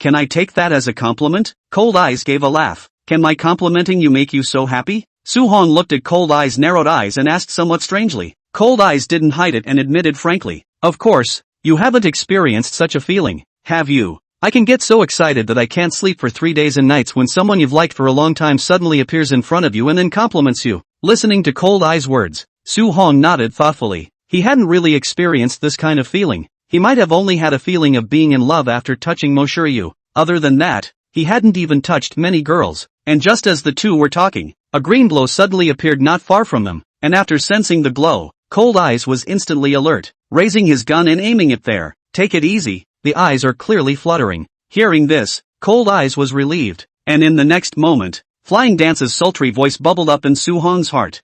Can I take that as a compliment? Cold Eyes gave a laugh. Can my complimenting you make you so happy? Su Hong looked at Cold Eyes' narrowed eyes and asked somewhat strangely. Cold Eyes didn't hide it and admitted frankly. Of course, you haven't experienced such a feeling, have you? I can get so excited that I can't sleep for 3 days and nights when someone you've liked for a long time suddenly appears in front of you and then compliments you. Listening to Cold Eyes' words, Su Hong nodded thoughtfully. He hadn't really experienced this kind of feeling. He might have only had a feeling of being in love after touching Mo Shiryu. Other than that, he hadn't even touched many girls. And just as the two were talking, a green glow suddenly appeared not far from them, and after sensing the glow, Cold Eyes was instantly alert, raising his gun and aiming it there. Take it easy, the eyes are clearly fluttering. Hearing this, Cold Eyes was relieved, and in the next moment, Flying Dance's sultry voice bubbled up in Su Hong's heart.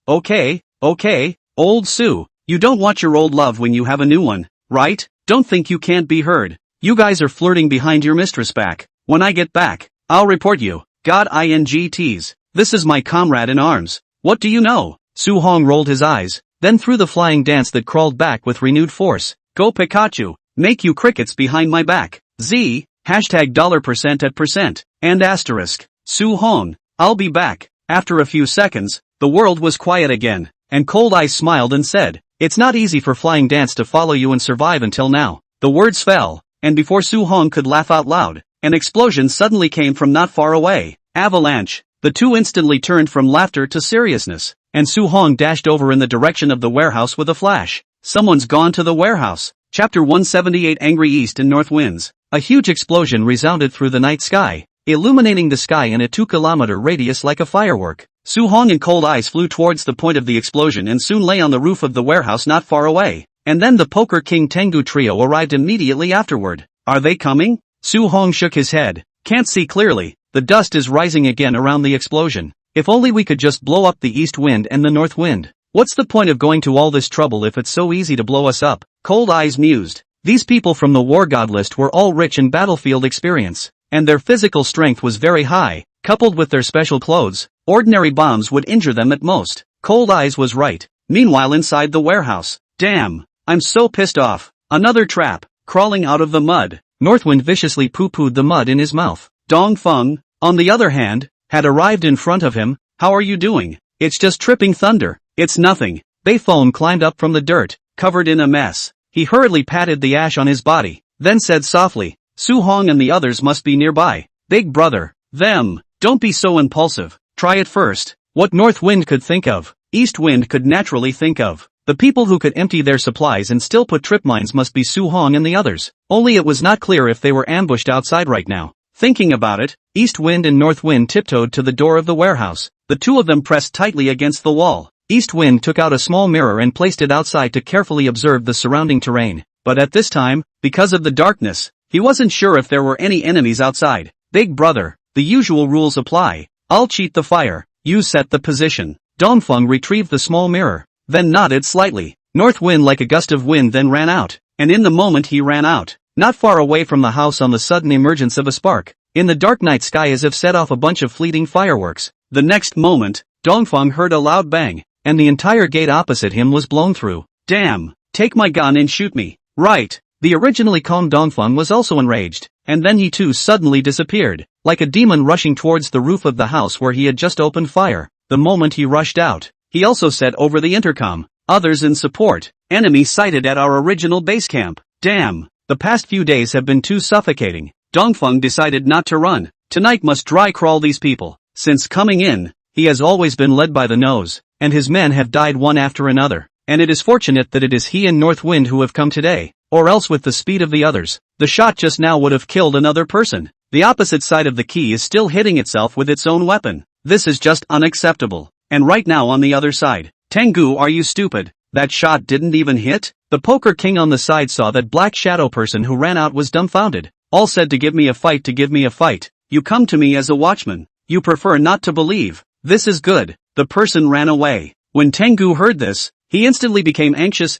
Okay, old Su, you don't want your old love when you have a new one, right? Don't think you can't be heard. You guys are flirting behind your mistress back. When I get back, I'll report you. God INGTs. This is my comrade in arms. What do you know? Su Hong rolled his eyes, then threw the Flying Dance that crawled back with renewed force. Go Pikachu. Make you crickets behind my back. Hashtag $% at %, and asterisk. Su Hong, I'll be back. After a few seconds, the world was quiet again, and Cold Eyes smiled and said, it's not easy for Flying Dance to follow you and survive until now. The words fell, and before Su Hong could laugh out loud, an explosion suddenly came from not far away. Avalanche. The two instantly turned from laughter to seriousness, and Su Hong dashed over in the direction of the warehouse with a flash. Someone's gone to the warehouse. Chapter 178 Angry East and North Winds. A huge explosion resounded through the night sky, illuminating the sky in a 2-kilometer radius like a firework. Su Hong and Cold Eyes flew towards the point of the explosion and soon lay on the roof of the warehouse not far away. And then the Poker King Tengu trio arrived immediately afterward. Are they coming? Su Hong shook his head. Can't see clearly. The dust is rising again around the explosion. If only we could just blow up the east wind and the north wind. What's the point of going to all this trouble if it's so easy to blow us up? Cold Eyes mused. These people from the war god list were all rich in battlefield experience, and their physical strength was very high. Coupled with their special clothes, ordinary bombs would injure them at most. Cold Eyes was right. Meanwhile inside the warehouse. Damn. I'm so pissed off. Another trap. Crawling out of the mud. Northwind viciously poo-pooed the mud in his mouth. Dongfeng, on the other hand, had arrived in front of him. How are you doing? It's just tripping thunder. It's nothing. Beifong climbed up from the dirt, covered in a mess. He hurriedly patted the ash on his body, then said softly, Su Hong and the others must be nearby. Big brother. Them. Don't be so impulsive. Try it first. What North Wind could think of, East Wind could naturally think of. The people who could empty their supplies and still put trip mines must be Su Hong and the others. Only it was not clear if they were ambushed outside right now. Thinking about it, East Wind and North Wind tiptoed to the door of the warehouse. The two of them pressed tightly against the wall. East Wind took out a small mirror and placed it outside to carefully observe the surrounding terrain. But at this time, because of the darkness, he wasn't sure if there were any enemies outside. Big brother, the usual rules apply. I'll cheat the fire. You set the position. Dongfeng retrieved the small mirror, then nodded slightly. North Wind like a gust of wind then ran out. And in the moment he ran out, not far away from the house on the sudden emergence of a spark, in the dark night sky as if set off a bunch of fleeting fireworks. The next moment, Dongfeng heard a loud bang, and the entire gate opposite him was blown through. Damn, take my gun and shoot me. Right. The originally calm Dongfeng was also enraged, and then he too suddenly disappeared, like a demon rushing towards the roof of the house where he had just opened fire. The moment he rushed out, he also said over the intercom, others in support, enemy sighted at our original base camp. Damn, the past few days have been too suffocating. Dongfeng decided not to run. Tonight must dry crawl these people. Since coming in, he has always been led by the nose, and his men have died one after another. And it is fortunate that it is he and North Wind who have come today, or else with the speed of the others, the shot just now would have killed another person. The opposite side of the key is still hitting itself with its own weapon. This is just unacceptable. And right now on the other side, Tengu, are you stupid? That shot didn't even hit? The Poker King on the side saw that black shadow person who ran out was dumbfounded. All said to give me a fight, to give me a fight. You come to me as a watchman. You prefer not to believe. This is good. The person ran away. When Tengu heard this, He instantly became anxious,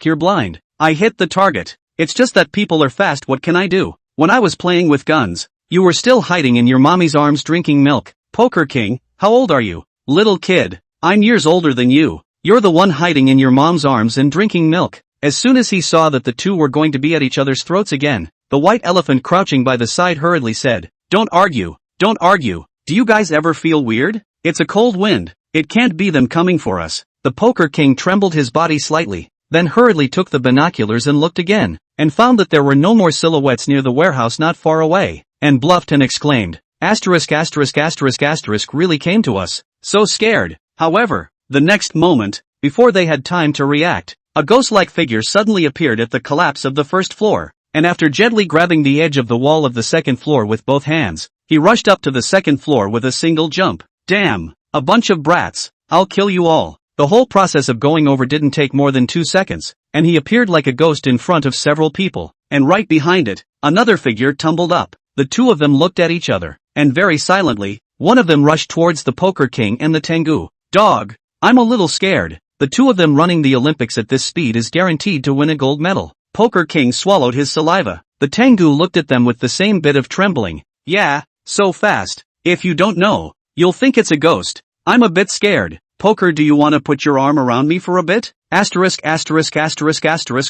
you're blind. I hit the target. It's just that people are fast, what can I do? When I was playing with guns, you were still hiding in your mommy's arms drinking milk. Poker King, how old are you? Little kid. I'm years older than you. You're the one hiding in your mom's arms and drinking milk. As soon as he saw that the two were going to be at each other's throats again, the white elephant crouching by the side hurriedly said, Don't argue. Don't argue. Do you guys ever feel weird? It's a cold wind. It can't be them coming for us. The Poker King trembled his body slightly, then hurriedly took the binoculars and looked again, and found that there were no more silhouettes near the warehouse not far away, and bluffed and exclaimed, really came to us. So scared. However, the next moment, before they had time to react, a ghost-like figure suddenly appeared at the collapse of the first floor, and after gently grabbing the edge of the wall of the second floor with both hands, he rushed up to the second floor with a single jump. Damn! A bunch of brats. I'll kill you all. The whole process of going over didn't take more than 2 seconds, and he appeared like a ghost in front of several people, and right behind it, another figure tumbled up. The two of them looked at each other, and very silently, one of them rushed towards the Poker King and the Tengu. Dog! I'm a little scared. The two of them running the Olympics at this speed is guaranteed to win a gold medal. Poker King swallowed his saliva. The Tengu looked at them with the same bit of trembling. Yeah, so fast. If you don't know, you'll think it's a ghost. I'm a bit scared. Poker, do you want to put your arm around me for a bit?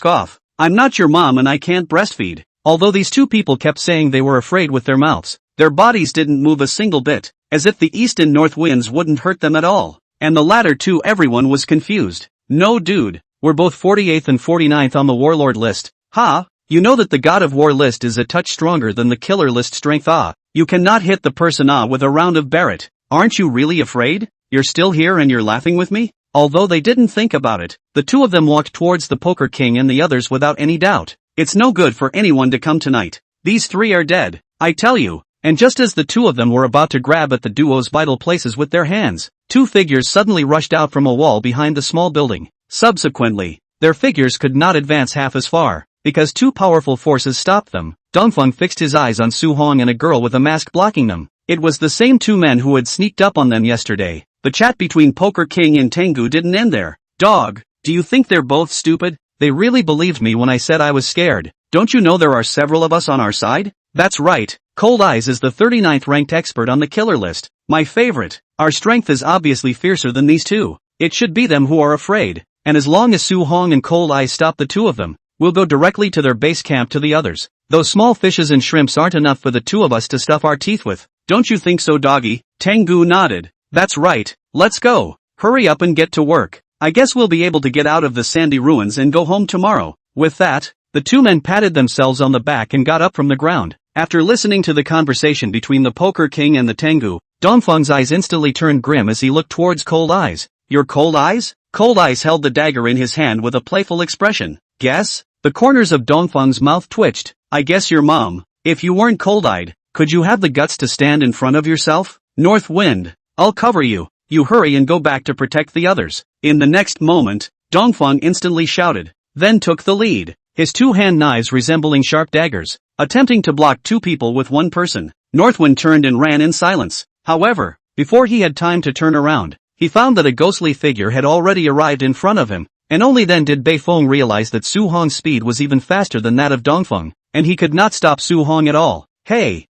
Off. I'm not your mom and I can't breastfeed. Although these two people kept saying they were afraid with their mouths, their bodies didn't move a single bit, as if the east and north winds wouldn't hurt them at all. And the latter too, everyone was confused. No dude, we're both 48th and 49th on the warlord list. Ha, you know that the god of war list is a touch stronger than the killer list strength. You cannot hit the person with a round of Barrett. Aren't you really afraid? You're still here and you're laughing with me? Although they didn't think about it, the two of them walked towards the Poker King and the others without any doubt. It's no good for anyone to come tonight. These three are dead, I tell you. And just as the two of them were about to grab at the duo's vital places with their hands, two figures suddenly rushed out from a wall behind the small building. Subsequently, their figures could not advance half as far, because two powerful forces stopped them. Dongfeng fixed his eyes on Su Hong and a girl with a mask blocking them. It was the same two men who had sneaked up on them yesterday. The chat between Poker King and Tengu didn't end there. Dog, do you think they're both stupid? They really believed me when I said I was scared. Don't you know there are several of us on our side? That's right. Cold Eyes is the 39th ranked expert on the killer list. My favorite. Our strength is obviously fiercer than these two. It should be them who are afraid. And as long as Su Hong and Cold Eyes stop the two of them, we'll go directly to their base camp to the others. Those small fishes and shrimps aren't enough for the two of us to stuff our teeth with. Don't you think so, doggy? Tengu nodded. That's right. Let's go. Hurry up and get to work. I guess we'll be able to get out of the sandy ruins and go home tomorrow. With that, the two men patted themselves on the back and got up from the ground. After listening to the conversation between the Poker King and the Tengu, Dongfeng's eyes instantly turned grim as he looked towards Cold Eyes. Your Cold Eyes? Cold Eyes held the dagger in his hand with a playful expression. Guess? The corners of Dongfeng's mouth twitched. I guess your mom. If you weren't cold-eyed, could you have the guts to stand in front of yourself? North Wind. I'll cover you. You hurry and go back to protect the others. In the next moment, Dongfeng instantly shouted, then took the lead. His two-hand knives resembling sharp daggers, attempting to block two people with one person. Northwind turned and ran in silence. However, before he had time to turn around, he found that a ghostly figure had already arrived in front of him, and only then did Beifeng realize that Su Hong's speed was even faster than that of Dongfeng, and he could not stop Su Hong at all. Hey,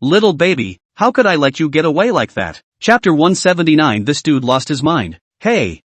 little baby, how could I let you get away like that? Chapter 179. This dude lost his mind. Hey,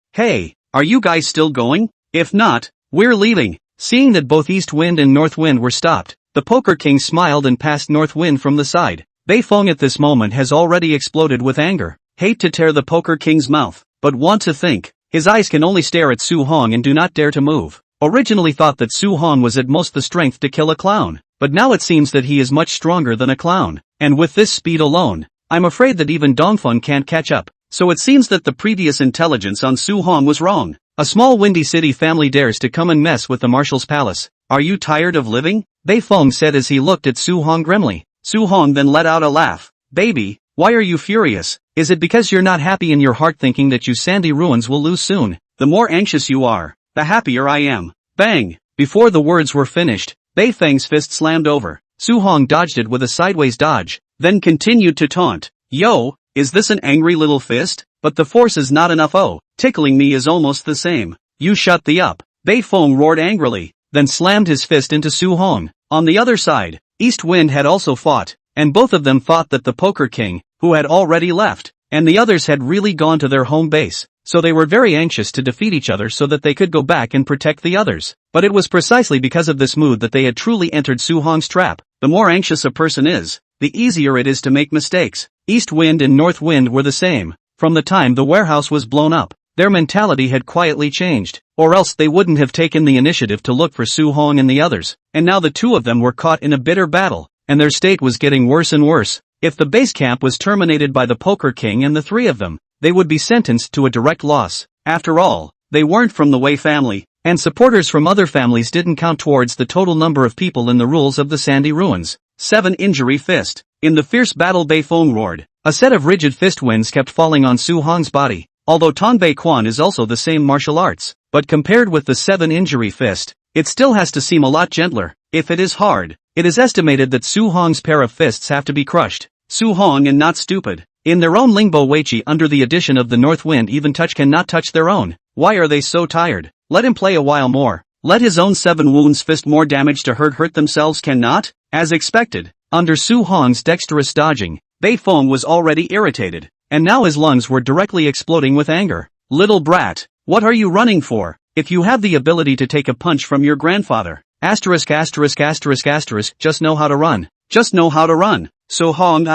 are you guys still going? If not, we're leaving. Seeing that both East Wind and North Wind were stopped, the Poker King smiled and passed North Wind from the side. Beifeng at this moment has already exploded with anger. Hate to tear the Poker King's mouth, but want to think. His eyes can only stare at Su Hong and do not dare to move. Originally thought that Su Hong was at most the strength to kill a clown, but now it seems that he is much stronger than a clown, and with this speed alone, I'm afraid that even Dongfeng can't catch up. So it seems that the previous intelligence on Su Hong was wrong. A small Windy City family dares to come and mess with the Marshal's palace. Are you tired of living? Beifeng said as he looked at Su Hong grimly. Su Hong then let out a laugh. Baby, why are you furious? Is it because you're not happy in your heart thinking that you sandy ruins will lose soon? The more anxious you are, the happier I am. Bang! Before the words were finished, Beifeng's fist slammed over. Su Hong dodged it with a sideways dodge, then continued to taunt. Yo, is this an angry little fist? But the force is not enough. Tickling me is almost the same. You shut the up. Bei Feng roared angrily, then slammed his fist into Su Hong. On the other side, East Wind had also fought, and both of them thought that the Poker King, who had already left, and the others had really gone to their home base, so they were very anxious to defeat each other so that they could go back and protect the others. But it was precisely because of this mood that they had truly entered Su Hong's trap. The more anxious a person is, the easier it is to make mistakes. East Wind and North Wind were the same. From the time the warehouse was blown up, their mentality had quietly changed, or else they wouldn't have taken the initiative to look for Su Hong and the others, and now the two of them were caught in a bitter battle, and their state was getting worse and worse. If the base camp was terminated by the Poker King and the three of them, they would be sentenced to a direct loss. After all, they weren't from the Wei family, and supporters from other families didn't count towards the total number of people in the rules of the Sandy Ruins. 7 Injury Fist. In the fierce battle Bei Feng roared. A set of rigid fist winds kept falling on Su Hong's body, although Tongbei Quan is also the same martial arts, but compared with the 7 Injury Fist, it still has to seem a lot gentler. If it is hard, it is estimated that Su Hong's pair of fists have to be crushed. Su Hong and not stupid. In their own Lingbo Weiqi under the addition of the North Wind even touch cannot touch their own. Why are they so tired? Let him play a while more. Let his own 7 wounds fist more damage to hurt themselves cannot? As expected, under Su Hong's dexterous dodging, Bei Feng was already irritated, and now his lungs were directly exploding with anger. Little brat, what are you running for? If you have the ability to take a punch from your grandfather, ********, just know how to run. Just know how to run. Su Hong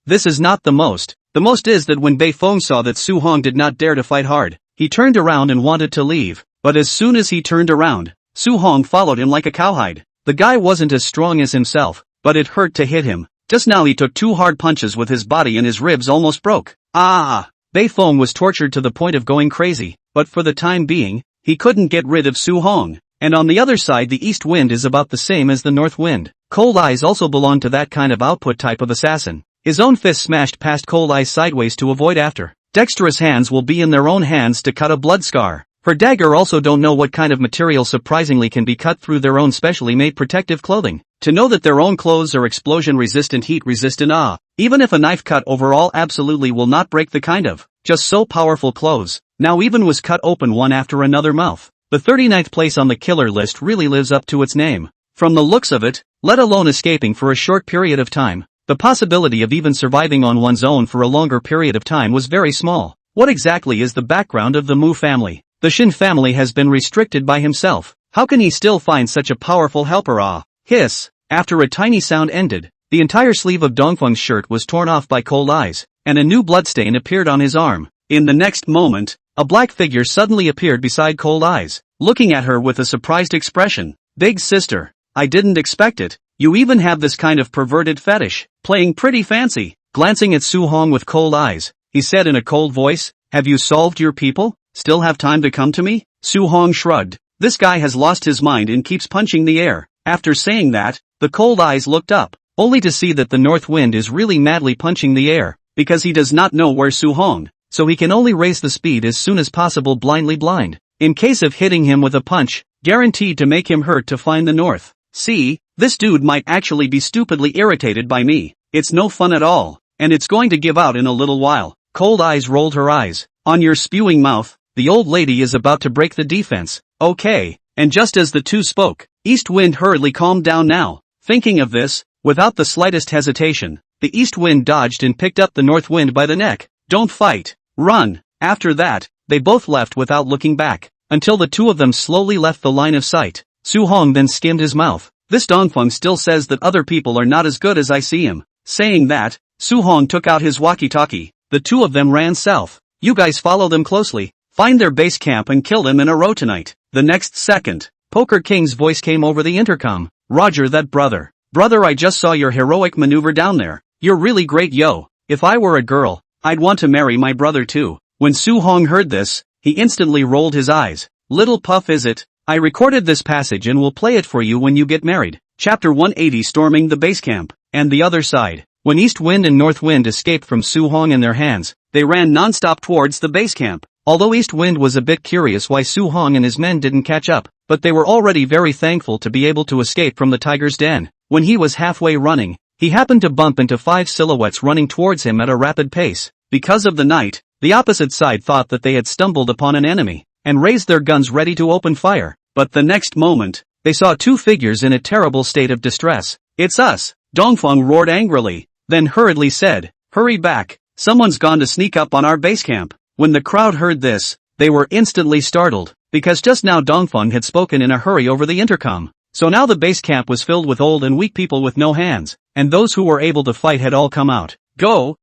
This is not the most. The most is that when Bei Feng saw that Su Hong did not dare to fight hard, he turned around and wanted to leave, but as soon as he turned around, Su Hong followed him like a cowhide. The guy wasn't as strong as himself, but it hurt to hit him. Just now he took 2 hard punches with his body and his ribs almost broke. Bei Feng was tortured to the point of going crazy, but for the time being, he couldn't get rid of Su Hong. And on the other side the East Wind is about the same as the North Wind. Cold Eyes also belonged to that kind of output type of assassin. His own fist smashed past Cold Eyes sideways to avoid after. Dexterous hands will be in their own hands to cut a blood scar. Her dagger also don't know what kind of material surprisingly can be cut through their own specially made protective clothing. To know that their own clothes are explosion resistant, heat resistant, even if a knife cut overall absolutely will not break the kind of, just so powerful clothes, now even was cut open one after another mouth. The 39th place on the killer list really lives up to its name. From the looks of it, let alone escaping for a short period of time, the possibility of even surviving on one's own for a longer period of time was very small. What exactly is the background of the Mu family? The Shin family has been restricted by himself. How can he still find such a powerful helper? Hiss. After a tiny sound ended, the entire sleeve of Dongfeng's shirt was torn off by Cold Eyes, and a new bloodstain appeared on his arm. In the next moment, a black figure suddenly appeared beside Cold Eyes, looking at her with a surprised expression. Big sister, I didn't expect it. You even have this kind of perverted fetish. Playing pretty fancy. Glancing at Su Hong with cold eyes, he said in a cold voice, have you solved your people? Still have time to come to me? Su Hong shrugged. This guy has lost his mind and keeps punching the air. After saying that, the Cold Eyes looked up, only to see that the North Wind is really madly punching the air, because he does not know where Su Hong, so he can only raise the speed as soon as possible blindly blind. In case of hitting him with a punch, guaranteed to make him hurt to find the North. See, this dude might actually be stupidly irritated by me. It's no fun at all, and it's going to give out in a little while. Cold Eyes rolled her eyes. On your spewing mouth, the old lady is about to break the defense. Okay, and just as the two spoke, East Wind hurriedly calmed down now. Thinking of this, without the slightest hesitation, the East Wind dodged and picked up the North Wind by the neck. Don't fight. Run. After that, they both left without looking back, until the two of them slowly left the line of sight. Su Hong then skimmed his mouth. This Dongfeng still says that other people are not as good as I see him. Saying that, Su Hong took out his walkie-talkie. The two of them ran south. You guys follow them closely. Find their base camp and kill them in a row tonight. The next second, Poker King's voice came over the intercom. Roger that, brother. Brother, I just saw your heroic maneuver down there. You're really great, yo. If I were a girl, I'd want to marry my brother too. When Su Hong heard this, he instantly rolled his eyes. Little puff is it? I recorded this passage and will play it for you when you get married. Chapter 180, Storming the Base Camp. And the other side. When East Wind and North Wind escaped from Su Hong in their hands, they ran non-stop towards the base camp. Although East Wind was a bit curious why Su Hong and his men didn't catch up, but they were already very thankful to be able to escape from the tiger's den. When he was halfway running, he happened to bump into 5 silhouettes running towards him at a rapid pace. Because of the night, the opposite side thought that they had stumbled upon an enemy, and raised their guns ready to open fire. But the next moment, they saw two figures in a terrible state of distress. "It's us!" Dongfeng roared angrily, then hurriedly said, "Hurry back, someone's gone to sneak up on our base camp." When the crowd heard this, they were instantly startled, because just now Dongfeng had spoken in a hurry over the intercom. So now the base camp was filled with old and weak people with no hands, and those who were able to fight had all come out. Go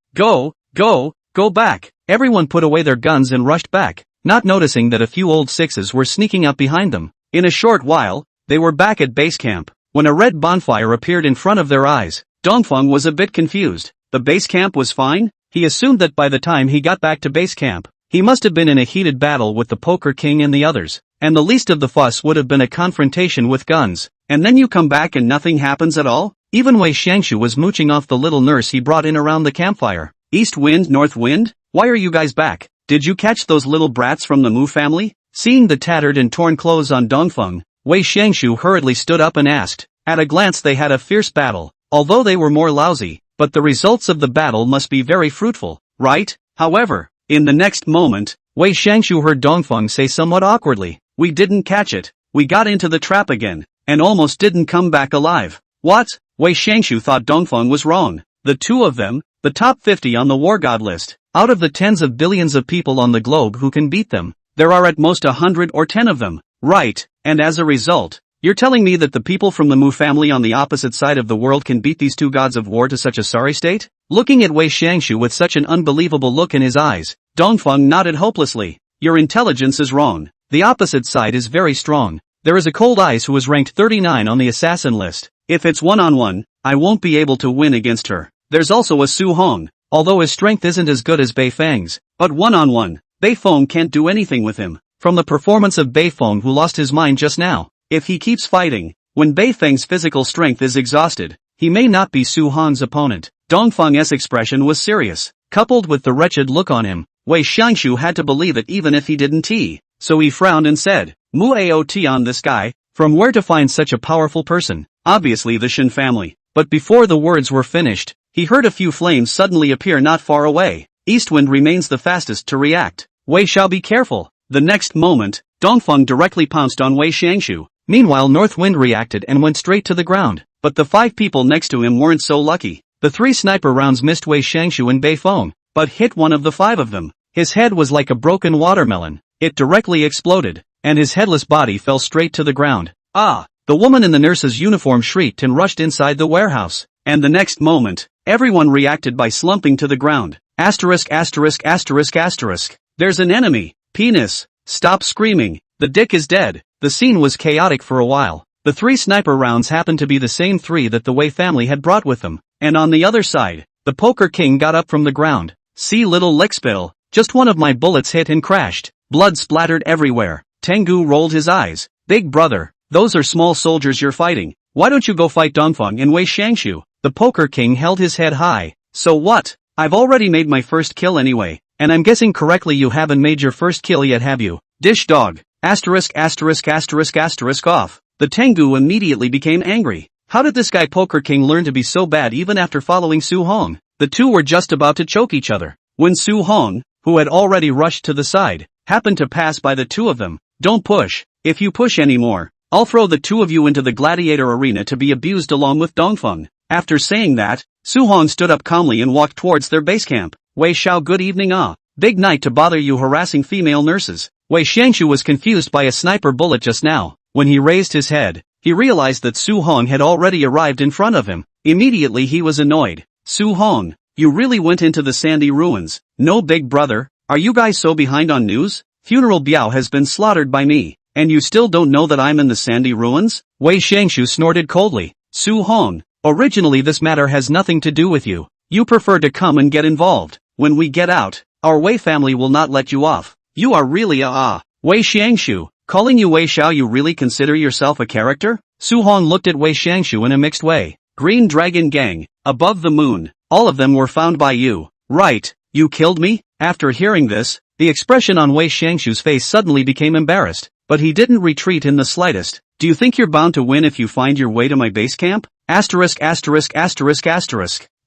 back! Everyone put away their guns and rushed back, not noticing that a few old sixes were sneaking up behind them. In a short while, they were back at base camp, when a red bonfire appeared in front of their eyes. Dongfeng was a bit confused. The base camp was fine? He assumed that by the time he got back to base camp, he must have been in a heated battle with the Poker King and the others, and the least of the fuss would have been a confrontation with guns. And then you come back and nothing happens at all? Even Wei Xiangshu was mooching off the little nurse he brought in around the campfire. East wind, north wind? Why are you guys back? Did you catch those little brats from the Mu family? Seeing the tattered and torn clothes on Dongfeng, Wei Xiangshu hurriedly stood up and asked. At a glance they had a fierce battle, although they were more lousy, but the results of the battle must be very fruitful, right? However, in the next moment, Wei Xiangshu heard Dongfeng say somewhat awkwardly, "We didn't catch it, we got into the trap again, and almost didn't come back alive." What? Wei Xiangshu thought Dongfeng was wrong. The two of them, the top 50 on the war god list, out of the tens of billions of people on the globe who can beat them, there are at most 100 or 10 of them, right? And as a result, you're telling me that the people from the Mu family on the opposite side of the world can beat these two gods of war to such a sorry state? Looking at Wei Xiangshu with such an unbelievable look in his eyes, Dongfeng nodded hopelessly. Your intelligence is wrong. The opposite side is very strong. There is a Cold Eyes who is ranked 39 on the assassin list. If it's one-on-one, I won't be able to win against her. There's also a Su Hong, although his strength isn't as good as Bei Feng's, but one-on-one, Bei Feng can't do anything with him. From the performance of Bei Feng who lost his mind just now, if he keeps fighting, when Bei Feng's physical strength is exhausted, he may not be Su Hong's opponent. Dongfeng's expression was serious, coupled with the wretched look on him. Wei Xiangshu had to believe it even if he didn't. So he frowned and said, "Mu Aot on this guy, from where to find such a powerful person? Obviously the Shin family." But before the words were finished, he heard a few flames suddenly appear not far away. Eastwind remains the fastest to react. Wei shall be careful. The next moment, Dongfeng directly pounced on Wei Xiangshu. Meanwhile Northwind reacted and went straight to the ground. But the 5 people next to him weren't so lucky. The 3 sniper rounds missed Wei Xiangshu and Bei Feng, but hit one of the 5 of them. His head was like a broken watermelon. It directly exploded, and his headless body fell straight to the ground. Ah! The woman in the nurse's uniform shrieked and rushed inside the warehouse. And the next moment, everyone reacted by slumping to the ground. Asterisk. There's an enemy. Penis. Stop screaming. The dick is dead. The scene was chaotic for a while. The 3 sniper rounds happened to be the same 3 that the Wei family had brought with them. And on the other side, the Poker King got up from the ground. See little lickspill. Just one of my bullets hit and crashed. Blood splattered everywhere. Tengu rolled his eyes. Big brother, those are small soldiers you're fighting. Why don't you go fight Dongfeng and Wei Xiangshu? The Poker King held his head high. So what? I've already made my first kill anyway. And I'm guessing correctly you haven't made your first kill yet, have you? Dish dog. Asterisk off. The Tengu immediately became angry. How did this guy Poker King learn to be so bad even after following Su Hong? The two were just about to choke each other, when Su Hong, who had already rushed to the side, happened to pass by the two of them. Don't push. If you push anymore, I'll throw the two of you into the gladiator arena to be abused along with Dongfeng. After saying that, Su Hong stood up calmly and walked towards their base camp. Wei Xiao, good evening. Big night to bother you harassing female nurses. Wei Xiangshu was confused by a sniper bullet just now. When he raised his head, he realized that Su Hong had already arrived in front of him. Immediately he was annoyed. Su Hong, you really went into the sandy ruins. No, big brother, are you guys so behind on news? Funeral Biao has been slaughtered by me, and you still don't know that I'm in the sandy ruins? Wei Xiangshu snorted coldly. Su Hong, originally this matter has nothing to do with you. You prefer to come and get involved. When we get out, our Wei family will not let you off. You are really Wei Xiangshu, calling you Wei Xiao, you really consider yourself a character? Su Hong looked at Wei Xiangshu in a mixed way. Green Dragon Gang, above the moon, all of them were found by you. Right, you killed me? After hearing this, the expression on Wei Xiangshu's face suddenly became embarrassed, but he didn't retreat in the slightest. Do you think you're bound to win if you find your way to my base camp? Asterisk.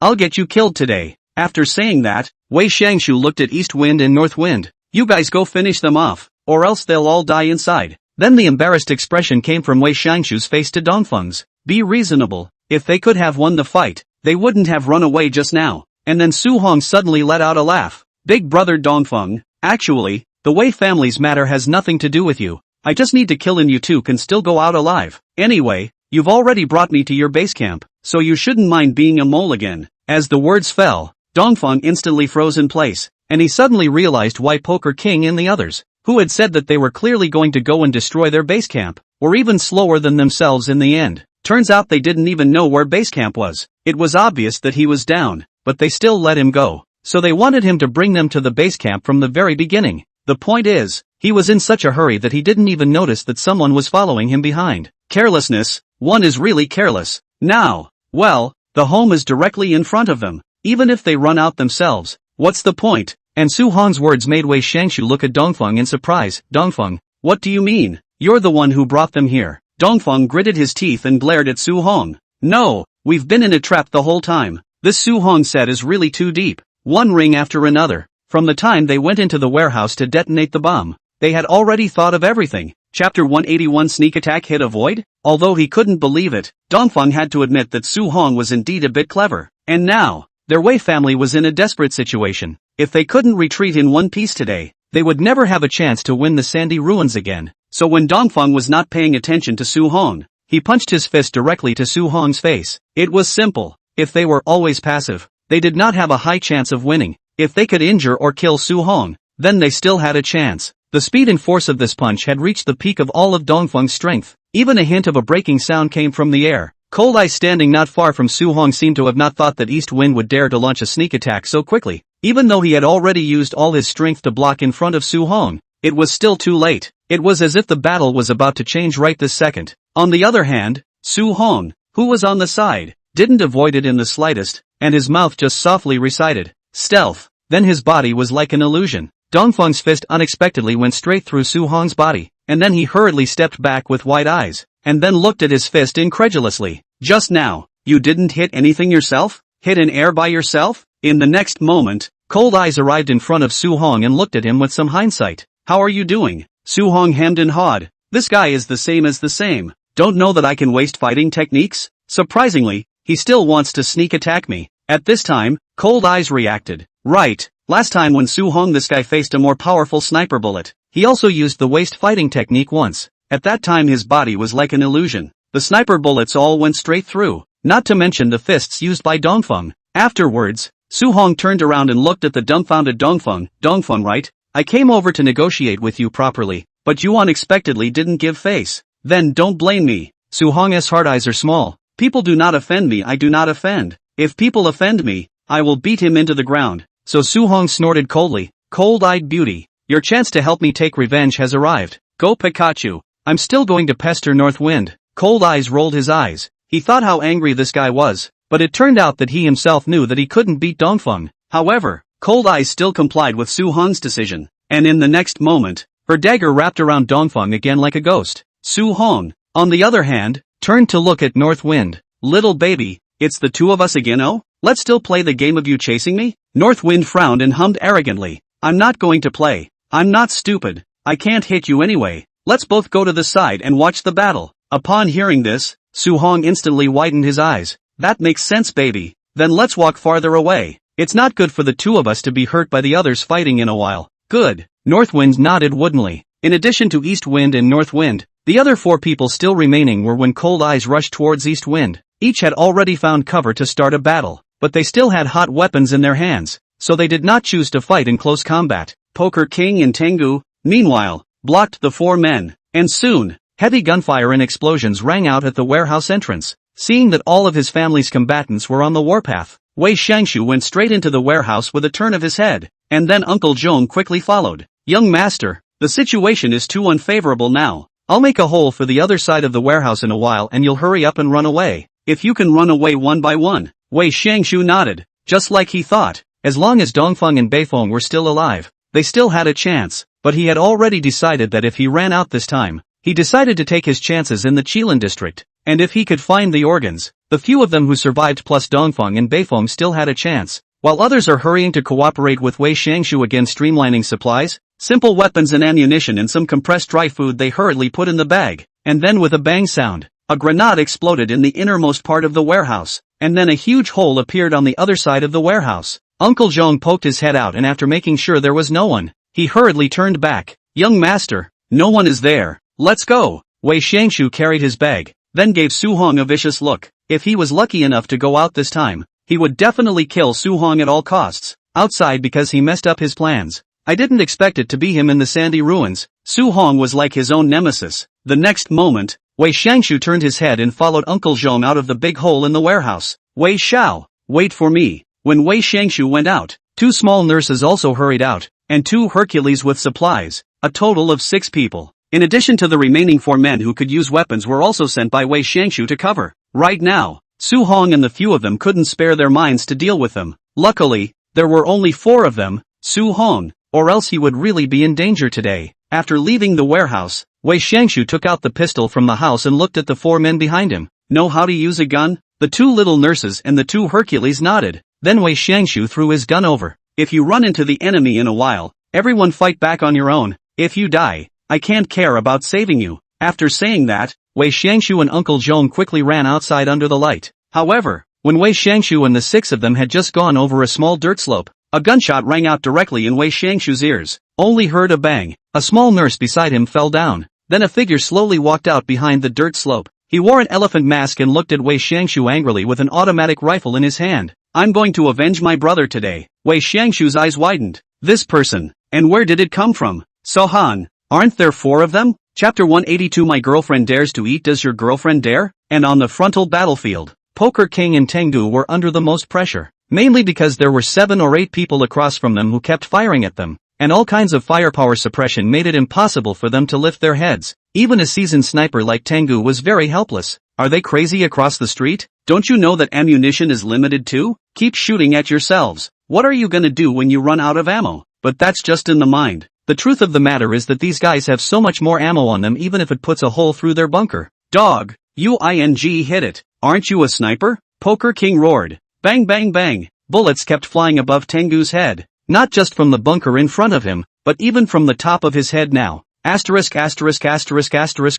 I'll get you killed today. After saying that, Wei Shangshu looked at East Wind and North Wind. You guys go finish them off, or else they'll all die inside. Then the embarrassed expression came from Wei Shangshu's face to Dongfeng's. Be reasonable. If they could have won the fight, they wouldn't have run away just now. And then Su Hong suddenly let out a laugh. Big brother Dongfeng, actually, the Wei family's matter has nothing to do with you. I just need to kill and you two can still go out alive. Anyway, you've already brought me to your base camp, so you shouldn't mind being a mole again. As the words fell, Dongfeng instantly froze in place, and he suddenly realized why Poker King and the others, who had said that they were clearly going to go and destroy their base camp, were even slower than themselves in the end. Turns out they didn't even know where base camp was. It was obvious that he was down, but they still let him go. So they wanted him to bring them to the base camp from the very beginning. The point is, he was in such a hurry that he didn't even notice that someone was following him behind. Carelessness, one is really careless. Now, well, the home is directly in front of them. Even if they run out themselves, what's the point? And Su Hong's words made Wei Shangshu look at Dongfeng in surprise. Dongfeng, what do you mean? You're the one who brought them here. Dongfeng gritted his teeth and glared at Su Hong. No, we've been in a trap the whole time. This Su Hong said is really too deep. One ring after another. From the time they went into the warehouse to detonate the bomb, they had already thought of everything. Chapter 181 Sneak Attack Hit Avoid? Although he couldn't believe it, Dongfeng had to admit that Su Hong was indeed a bit clever. And now, their Wei family was in a desperate situation. If they couldn't retreat in one piece today, they would never have a chance to win the Sandy Ruins again. So when Dongfeng was not paying attention to Su Hong, he punched his fist directly to Su Hong's face. It was simple. If they were always passive, they did not have a high chance of winning. If they could injure or kill Su Hong, then they still had a chance. The speed and force of this punch had reached the peak of all of Dongfeng's strength. Even a hint of a breaking sound came from the air. Cold Eye standing not far from Su Hong seemed to have not thought that East Wind would dare to launch a sneak attack so quickly. Even though he had already used all his strength to block in front of Su Hong, it was still too late. It was as if the battle was about to change right this second. On the other hand, Su Hong, who was on the side, didn't avoid it in the slightest, and his mouth just softly recited, stealth. Then his body was like an illusion. Dongfeng's fist unexpectedly went straight through Su Hong's body, and then he hurriedly stepped back with wide eyes, and then looked at his fist incredulously. Just now, you didn't hit anything yourself? Hit an air by yourself? In the next moment, Cold Eyes arrived in front of Su Hong and looked at him with some hindsight. How are you doing? Su Hong hemmed and hawed. This guy is the same as the same. Don't know that I can waste fighting techniques? Surprisingly, he still wants to sneak attack me. At this time, Cold Eyes reacted. Right, last time when Su Hong this guy faced a more powerful sniper bullet, he also used the waist fighting technique once. At that time his body was like an illusion. The sniper bullets all went straight through, not to mention the fists used by Dongfeng. Afterwards, Su Hong turned around and looked at the dumbfounded Dongfeng. Dongfeng, right? I came over to negotiate with you properly, but you unexpectedly didn't give face. Then don't blame me. Su Hong's hard eyes are small. People do not offend me, I do not offend. If people offend me, I will beat him into the ground. So Su Hong snorted coldly. Cold-eyed beauty, your chance to help me take revenge has arrived. Go Pikachu. I'm still going to pester North Wind. Cold Eyes rolled his eyes. He thought how angry this guy was, but it turned out that he himself knew that he couldn't beat Dongfeng. However, Cold Eyes still complied with Su Hong's decision, and in the next moment, her dagger wrapped around Dongfeng again like a ghost. Su Hong, on the other hand, turned to look at North Wind. Little baby, it's the two of us again, oh? Let's still play the game of you chasing me? North Wind frowned and hummed arrogantly. I'm not going to play. I'm not stupid. I can't hit you anyway. Let's both go to the side and watch the battle. Upon hearing this, Su Hong instantly widened his eyes. That makes sense, baby. Then let's walk farther away. It's not good for the two of us to be hurt by the others fighting in a while. Good. North Wind nodded woodenly. In addition to East Wind and North Wind, the other four people still remaining were when Cold Eyes rushed towards East Wind. Each had already found cover to start a battle, but they still had hot weapons in their hands, so they did not choose to fight in close combat. Poker King and Tengu, meanwhile, blocked the four men, and soon, heavy gunfire and explosions rang out at the warehouse entrance. Seeing that all of his family's combatants were on the warpath, Wei Shangshu went straight into the warehouse with a turn of his head, and then Uncle Zhong quickly followed. Young master, the situation is too unfavorable now. I'll make a hole for the other side of the warehouse in a while and you'll hurry up and run away. If you can run away one by one. Wei Shangshu nodded, just like he thought. As long as Dongfeng and Beifeng were still alive, they still had a chance, but he had already decided that if he ran out this time, he decided to take his chances in the Qilin district, and if he could find the organs, the few of them who survived plus Dongfeng and Beifeng still had a chance. while others are hurrying to cooperate with Wei Xiangshu against streamlining supplies, simple weapons and ammunition and some compressed dry food they hurriedly put in the bag, and then with a bang sound, a grenade exploded in the innermost part of the warehouse, and then a huge hole appeared on the other side of the warehouse. Uncle Zhong poked his head out and after making sure there was no one, he hurriedly turned back. Young master, no one is there, let's go. Wei Xiangshu carried his bag, then gave Su Hong a vicious look. If he was lucky enough to go out this time, he would definitely kill Su Hong at all costs, outside because he messed up his plans. I didn't expect it to be him in the sandy ruins. Su Hong was like his own nemesis. The next moment, Wei Xiangshu turned his head and followed Uncle Zhong out of the big hole in the warehouse. Wei Xiao, wait for me. When Wei Xiangshu went out, 2 small nurses also hurried out, and 2 Hercules with supplies, a total of 6 people. In addition to the remaining 4 men who could use weapons were also sent by Wei Xiangshu to cover. Right now, Su Hong and the few of them couldn't spare their minds to deal with them. Luckily, there were only 4 of them, Su Hong, or else he would really be in danger today. After leaving the warehouse, Wei Xiangshu took out the pistol from the house and looked at the 4 men behind him. Know how to use a gun? The 2 little nurses and the 2 Hercules nodded. Then Wei Xiangshu threw his gun over. If you run into the enemy in a while, everyone fight back on your own. If you die, I can't care about saving you. After saying that, Wei Xiangshu and Uncle Zhong quickly ran outside under the light. However, when Wei Xiangshu and the 6 of them had just gone over a small dirt slope, a gunshot rang out directly in Wei Xiangshu's ears. Only heard a bang. A small nurse beside him fell down. Then a figure slowly walked out behind the dirt slope. He wore an elephant mask and looked at Wei Xiangshu angrily with an automatic rifle in his hand. I'm going to avenge my brother today. Wei Xiangshu's eyes widened. This person, and where did it come from? Sohan, aren't there 4 of them? Chapter 182. My girlfriend dares to eat. Does your girlfriend dare? And on the frontal battlefield, Poker King and Tengu were under the most pressure, mainly because there were 7 or 8 people across from them who kept firing at them, and all kinds of firepower suppression made it impossible for them to lift their heads. Even a seasoned sniper like Tengu was very helpless. Are they crazy across the street? Don't you know that ammunition is limited too? Keep shooting at yourselves. What are you gonna do when you run out of ammo? But that's just in the mind. The truth of the matter is that these guys have so much more ammo on them even if it puts a hole through their bunker. Dog, hit it. Aren't you a sniper? Poker King roared. Bang bang bang. Bullets kept flying above Tengu's head. Not just from the bunker in front of him, but even from the top of his head now. Asterisk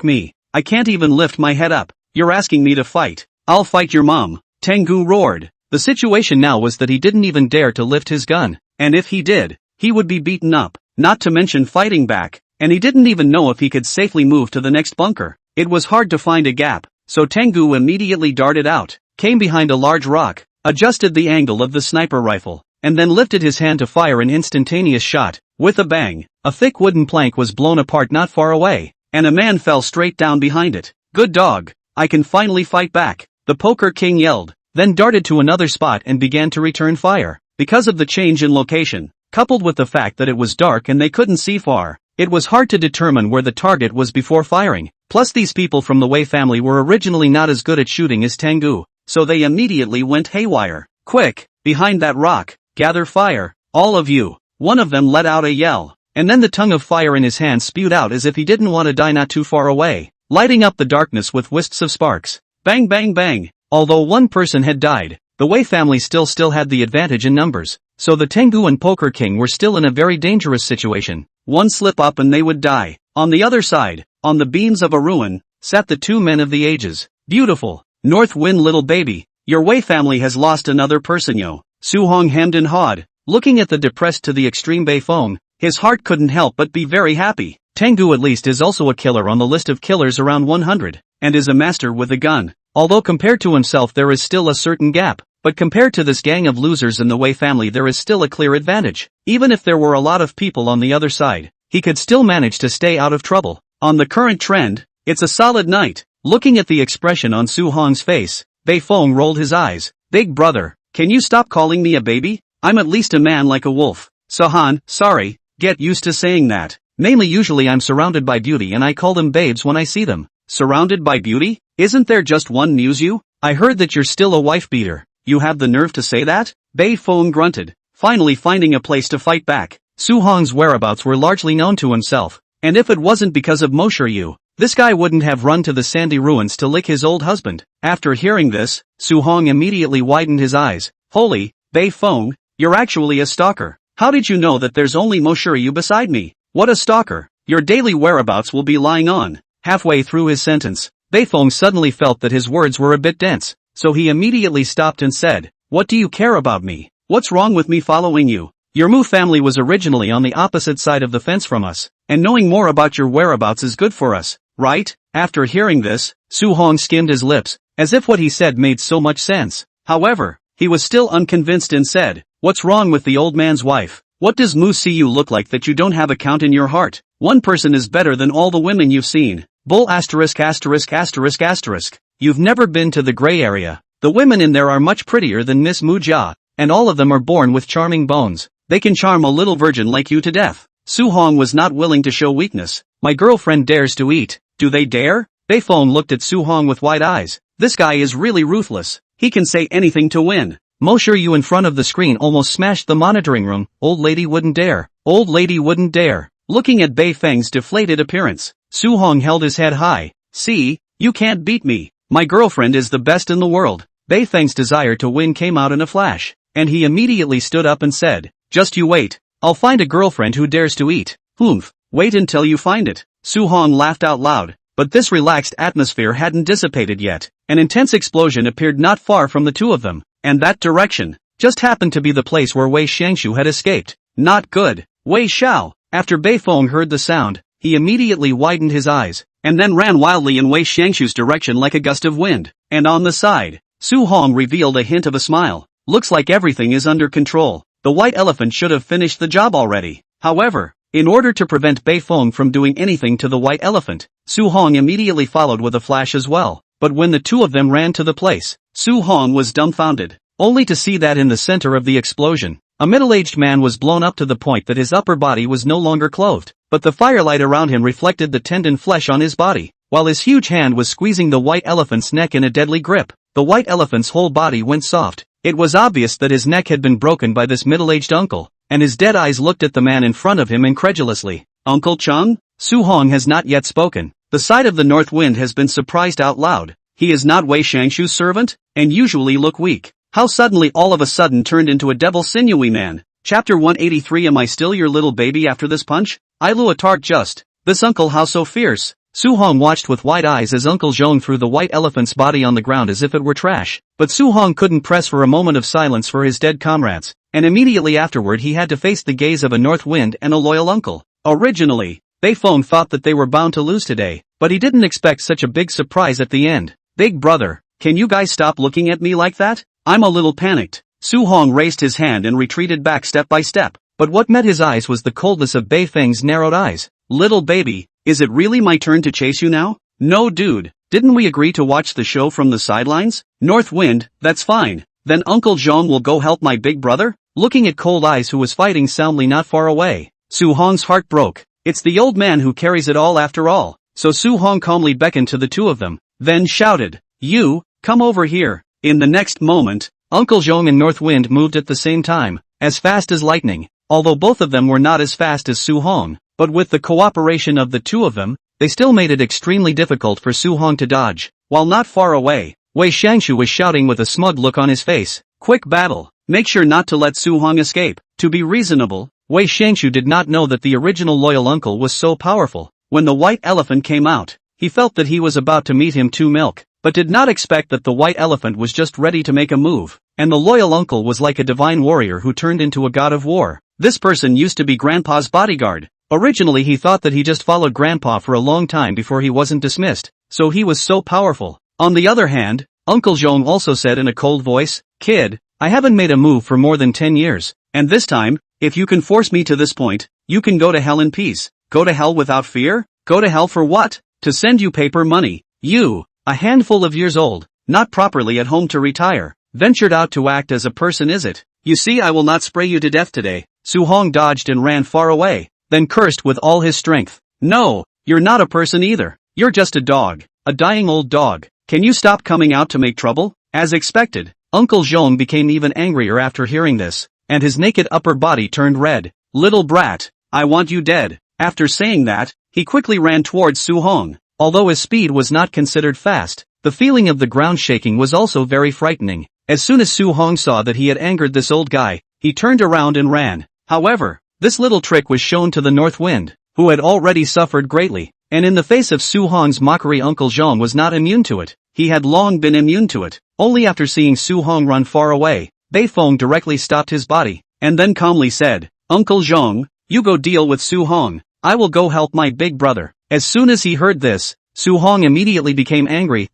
me. I can't even lift my head up. You're asking me to fight. I'll fight your mom. Tengu roared. The situation now was that he didn't even dare to lift his gun. And if he did, he would be beaten up, not to mention fighting back. And he didn't even know if he could safely move to the next bunker. It was hard to find a gap, so Tengu immediately darted out, came behind a large rock, adjusted the angle of the sniper rifle, and then lifted his hand to fire an instantaneous shot. With a bang, a thick wooden plank was blown apart not far away, and a man fell straight down behind it. Good dog, I can finally fight back, the Poker King yelled, then darted to another spot and began to return fire. Because of the change in location, coupled with the fact that it was dark and they couldn't see far, it was hard to determine where the target was before firing. Plus these people from the Wei family were originally not as good at shooting as Tengu, so they immediately went haywire. Quick, behind that rock, gather fire, all of you. One of them let out a yell, and then the tongue of fire in his hand spewed out as if he didn't want to die not too far away, lighting up the darkness with wisps of sparks. Bang bang bang. Although one person had died, the Wei family still had the advantage in numbers, so the Tengu and Poker King were still in a very dangerous situation. One slip up and they would die. On the other side, on the beams of a ruin, sat the 2 men of the ages. Beautiful, North Wind little baby, your Wei family has lost another person yo. Su Hong hemmed and hawed, looking at the depressed to the extreme Bei Feng, his heart couldn't help but be very happy. Tengu at least is also a killer on the list of killers around 100, and is a master with a gun. Although compared to himself there is still a certain gap, but compared to this gang of losers in the Wei family there is still a clear advantage. Even if there were a lot of people on the other side, he could still manage to stay out of trouble. On the current trend, it's a solid night. Looking at the expression on Su Hong's face, Bei Feng rolled his eyes. Big brother, can you stop calling me a baby? I'm at least a man like a wolf. Sohan, sorry, get used to saying that. Mainly usually I'm surrounded by beauty and I call them babes when I see them. Surrounded by beauty? Isn't there just one Muyu? I heard that you're still a wife beater. You have the nerve to say that? Bei Feng grunted, finally finding a place to fight back. Su Hong's whereabouts were largely known to himself, and if it wasn't because of Yu, this guy wouldn't have run to the sandy ruins to lick his old husband. After hearing this, Su Hong immediately widened his eyes. Holy, Bei Feng, You're actually a stalker. How did you know that there's only Muyu beside me? What a stalker. Your daily whereabouts will be lying on. Halfway through his sentence, Beifeng suddenly felt that his words were a bit dense, so he immediately stopped and said, "What do you care about me? What's wrong with me following you? Your Mu family was originally on the opposite side of the fence from us, and knowing more about your whereabouts is good for us, right?" After hearing this, Su Hong skimmed his lips, as if what he said made so much sense. However, he was still unconvinced and said, "What's wrong with the old man's wife? What does Muyu look like that you don't have a count in your heart? One person is better than all the women you've seen. Bull asterisk asterisk asterisk asterisk. You've never been to the gray area. The women in there are much prettier than Miss Mujia, and all of them are born with charming bones. They can charm a little virgin like you to death." Su Hong was not willing to show weakness. "My girlfriend dares to eat. Do they dare?" Beifeng looked at Su Hong with wide eyes. This guy is really ruthless. He can say anything to win. Muyu in front of the screen almost smashed the monitoring room. Old lady wouldn't dare. Old lady wouldn't dare. Looking at Beifeng's deflated appearance, Su Hong held his head high. "See, you can't beat me. My girlfriend is the best in the world." Beifeng's desire to win came out in a flash, and he immediately stood up and said, "Just you wait. I'll find a girlfriend who dares to eat." "Humph, wait until you find it." Su Hong laughed out loud, but this relaxed atmosphere hadn't dissipated yet. An intense explosion appeared not far from the two of them, and that direction just happened to be the place where Wei Xiangshu had escaped. Not good. Wei Xiao. After Beifeng heard the sound, he immediately widened his eyes, and then ran wildly in Wei Xiangshu's direction like a gust of wind. And on the side, Su Hong revealed a hint of a smile. "Looks like everything is under control. The white elephant should have finished the job already." However, in order to prevent Beifeng from doing anything to the white elephant, Su Hong immediately followed with a flash as well. But when the two of them ran to the place, Su Hong was dumbfounded, only to see that in the center of the explosion, a middle-aged man was blown up to the point that his upper body was no longer clothed, but the firelight around him reflected the tendon flesh on his body, while his huge hand was squeezing the white elephant's neck in a deadly grip. The white elephant's whole body went soft. It was obvious that his neck had been broken by this middle-aged uncle, and his dead eyes looked at the man in front of him incredulously. "Uncle Chung?" Su Hong has not yet spoken. The side of the north wind has been surprised out loud. He is not Wei Xiangshu's servant, and usually look weak. How suddenly all of a sudden turned into a devil sinewy man. Chapter 183. Am I still your little baby after this punch? I Lu a tart just. This uncle how so fierce? Su Hong watched with wide eyes as Uncle Zhong threw the white elephant's body on the ground as if it were trash. But Su Hong couldn't press for a moment of silence for his dead comrades, and immediately afterward he had to face the gaze of a north wind and a loyal uncle. Originally, Beifeng thought that they were bound to lose today, but he didn't expect such a big surprise at the end. "Big brother, can you guys stop looking at me like that? I'm a little panicked." Su Hong raised his hand and retreated back step by step, but what met his eyes was the coldness of Beifeng's narrowed eyes. "Little baby, is it really my turn to chase you now?" "No dude, didn't we agree to watch the show from the sidelines?" "North wind, that's fine. Then Uncle Zhong will go help my big brother?" Looking at Cold Eyes who was fighting soundly not far away, Su Hong's heart broke. It's the old man who carries it all after all. So Su Hong calmly beckoned to the two of them, then shouted, "You, come over here." In the next moment, Uncle Zhong and North Wind moved at the same time, as fast as lightning, although both of them were not as fast as Su Hong, but with the cooperation of the two of them, they still made it extremely difficult for Su Hong to dodge. While not far away, Wei Xiangshu was shouting with a smug look on his face, "Quick battle, make sure not to let Su Hong escape." To be reasonable, Wei Xiangshu did not know that the original loyal uncle was so powerful. When the white elephant came out, he felt that he was about to meet him to milk, but did not expect that the white elephant was just ready to make a move, and the loyal uncle was like a divine warrior who turned into a god of war. This person used to be Grandpa's bodyguard. Originally he thought that he just followed Grandpa for a long time before he wasn't dismissed, so he was so powerful. On the other hand, Uncle Zhong also said in a cold voice, "Kid, I haven't made a move for more than 10 years, and this time, if you can force me to this point, you can go to hell in peace." "Go to hell without fear? Go to hell for what?" "To send you paper money. You, a handful of years old, not properly at home to retire, ventured out to act as a person, is it? You see, I will not spray you to death today." Su Hong dodged and ran far away, then cursed with all his strength. "No, you're not a person either. You're just a dog, a dying old dog. Can you stop coming out to make trouble?" As expected, Uncle Zhong became even angrier after hearing this, and his naked upper body turned red. "Little brat, I want you dead." After saying that, he quickly ran towards Su Hong. Although his speed was not considered fast, the feeling of the ground shaking was also very frightening. As soon as Su Hong saw that he had angered this old guy, he turned around and ran. However, this little trick was shown to the North Wind, who had already suffered greatly, and in the face of Su Hong's mockery Uncle Jean was not immune to it. He had long been immune to it. Only after seeing Su Hong run far away, Bei Feng directly stopped his body, and then calmly said, "Uncle Jean, you go deal with Su Hong. I will go help my big brother." As soon as he heard this, Su Hong immediately became angry,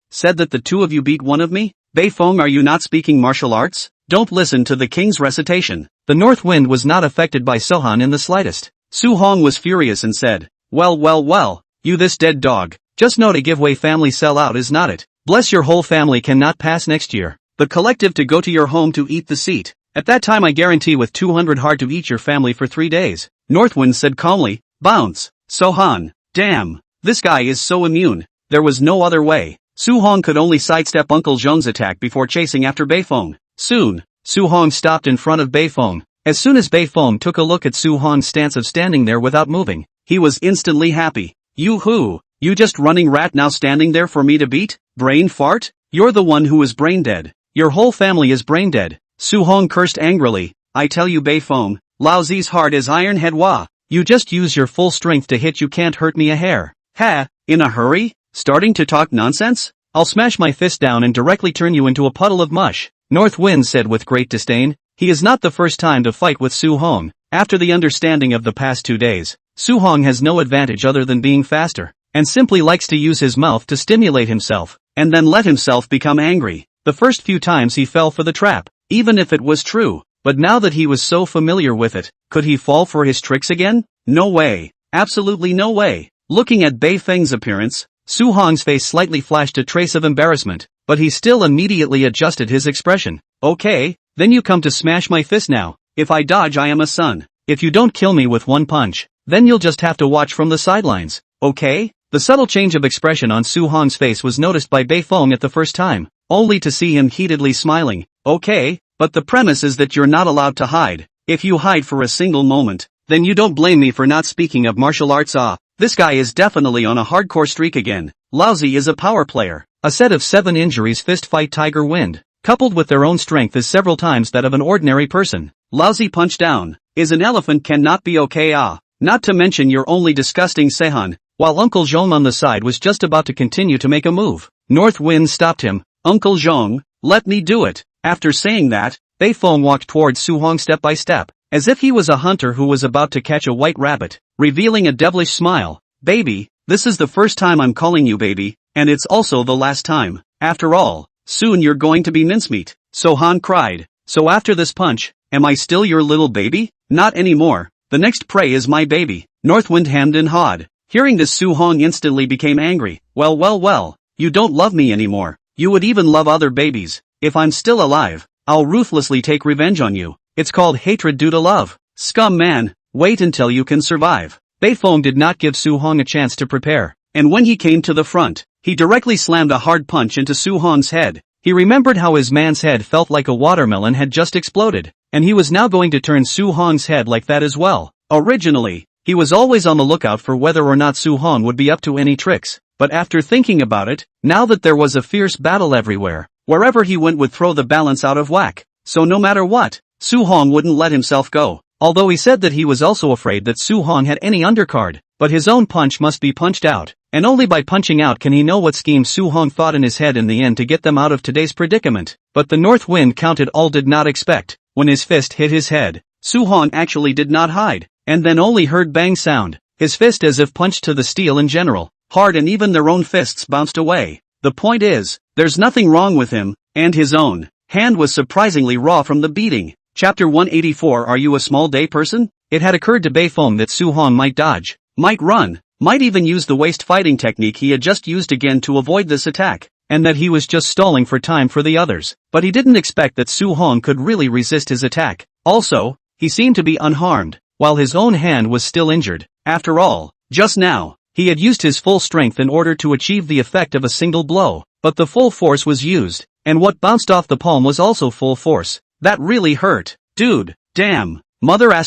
said that the two of you beat one of me? Bei Feng, are you not speaking martial arts? Don't listen to the king's recitation. The North Wind was not affected by Sohan in the slightest. Su Hong was furious and said, well, you this dead dog, just know to give way family sell out is not it. Bless your whole family cannot pass next year. The collective to go to your home to eat the seat. At that time I guarantee with 200 hard to eat your family for 3 days. Northwind said calmly, bounce. Sohan, damn, this guy is so immune. There was no other way. Su Hong could only sidestep Uncle Zheng's attack before chasing after Bei Feng. Soon, Su Hong stopped in front of Bei Feng. As soon as Bei Feng took a look at Su Hong's stance of standing there without moving, he was instantly happy. You just running rat now standing there for me to beat? Brain fart? You're the one who is brain dead. Your whole family is brain dead. Su Hong cursed angrily. I tell you Bei Feng, Laozi's hard as iron head wah. You just use your full strength to hit, you can't hurt me a hair. Ha, in a hurry? Starting to talk nonsense? I'll smash my fist down and directly turn you into a puddle of mush. North Wind said with great disdain. He is not the first time to fight with Su Hong. After the understanding of the past 2 days, Su Hong has no advantage other than being faster, and simply likes to use his mouth to stimulate himself, and then let himself become angry. The first few times he fell for the trap, even if it was true, but now that he was so familiar with it, could he fall for his tricks again? No way. Absolutely no way. Looking at Bei Feng's appearance, Su Hong's face slightly flashed a trace of embarrassment, but he still immediately adjusted his expression. Okay, then you come to smash my fist now. If I dodge I am a son. If you don't kill me with one punch, then you'll just have to watch from the sidelines. Okay? The subtle change of expression on Su Hong's face was noticed by Bei Feng at the first time, only to see him heatedly smiling. Okay, but the premise is that you're not allowed to hide. If you hide for a single moment, then you don't blame me for not speaking of martial arts. This guy is definitely on a hardcore streak again. Laozi is a power player. A set of 7 injuries fist fight Tiger Wind, coupled with their own strength is several times that of an ordinary person. Laozi punch down. Is an elephant cannot be okay. Not to mention you're only disgusting Sehan. While Uncle Zhong on the side was just about to continue to make a move, North Wind stopped him. Uncle Zhong, let me do it. After saying that, Bei Feng walked towards Su Hong step by step, as if he was a hunter who was about to catch a white rabbit, revealing a devilish smile. Baby, this is the first time I'm calling you baby, and it's also the last time. After all, soon you're going to be mincemeat. Sohan cried. So after this punch, am I still your little baby? Not anymore. The next prey is my baby. Northwind hemmed and hawed. Hearing this Su Hong instantly became angry. Well, you don't love me anymore. You would even love other babies. If I'm still alive, I'll ruthlessly take revenge on you. It's called hatred due to love. Scum man, wait until you can survive. Bei Feng did not give Su Hong a chance to prepare, and when he came to the front, he directly slammed a hard punch into Su Hong's head. He remembered how his man's head felt like a watermelon had just exploded, and he was now going to turn Su Hong's head like that as well. Originally, he was always on the lookout for whether or not Su Hong would be up to any tricks, but after thinking about it, now that there was a fierce battle everywhere, wherever he went would throw the balance out of whack, so no matter what, Su Hong wouldn't let himself go. Although he said that he was also afraid that Su Hong had any undercard, but his own punch must be punched out, and only by punching out can he know what scheme Su Hong thought in his head in the end to get them out of today's predicament. But the North Wind counted all did not expect. When his fist hit his head, Su Hong actually did not hide, and then only heard bang sound. His fist as if punched to the steel in general, hard, and even their own fists bounced away. The point is, there's nothing wrong with him, and his own hand was surprisingly raw from the beating. Chapter 184. Are you a small day person? It had occurred to Bei Feng that Su Hong might dodge, might run, might even use the waist fighting technique he had just used again to avoid this attack, and that he was just stalling for time for the others, but he didn't expect that Su Hong could really resist his attack. Also, he seemed to be unharmed, while his own hand was still injured. After all, just now, he had used his full strength in order to achieve the effect of a single blow, but the full force was used, and what bounced off the palm was also full force. That really hurt. Dude, damn. Mother or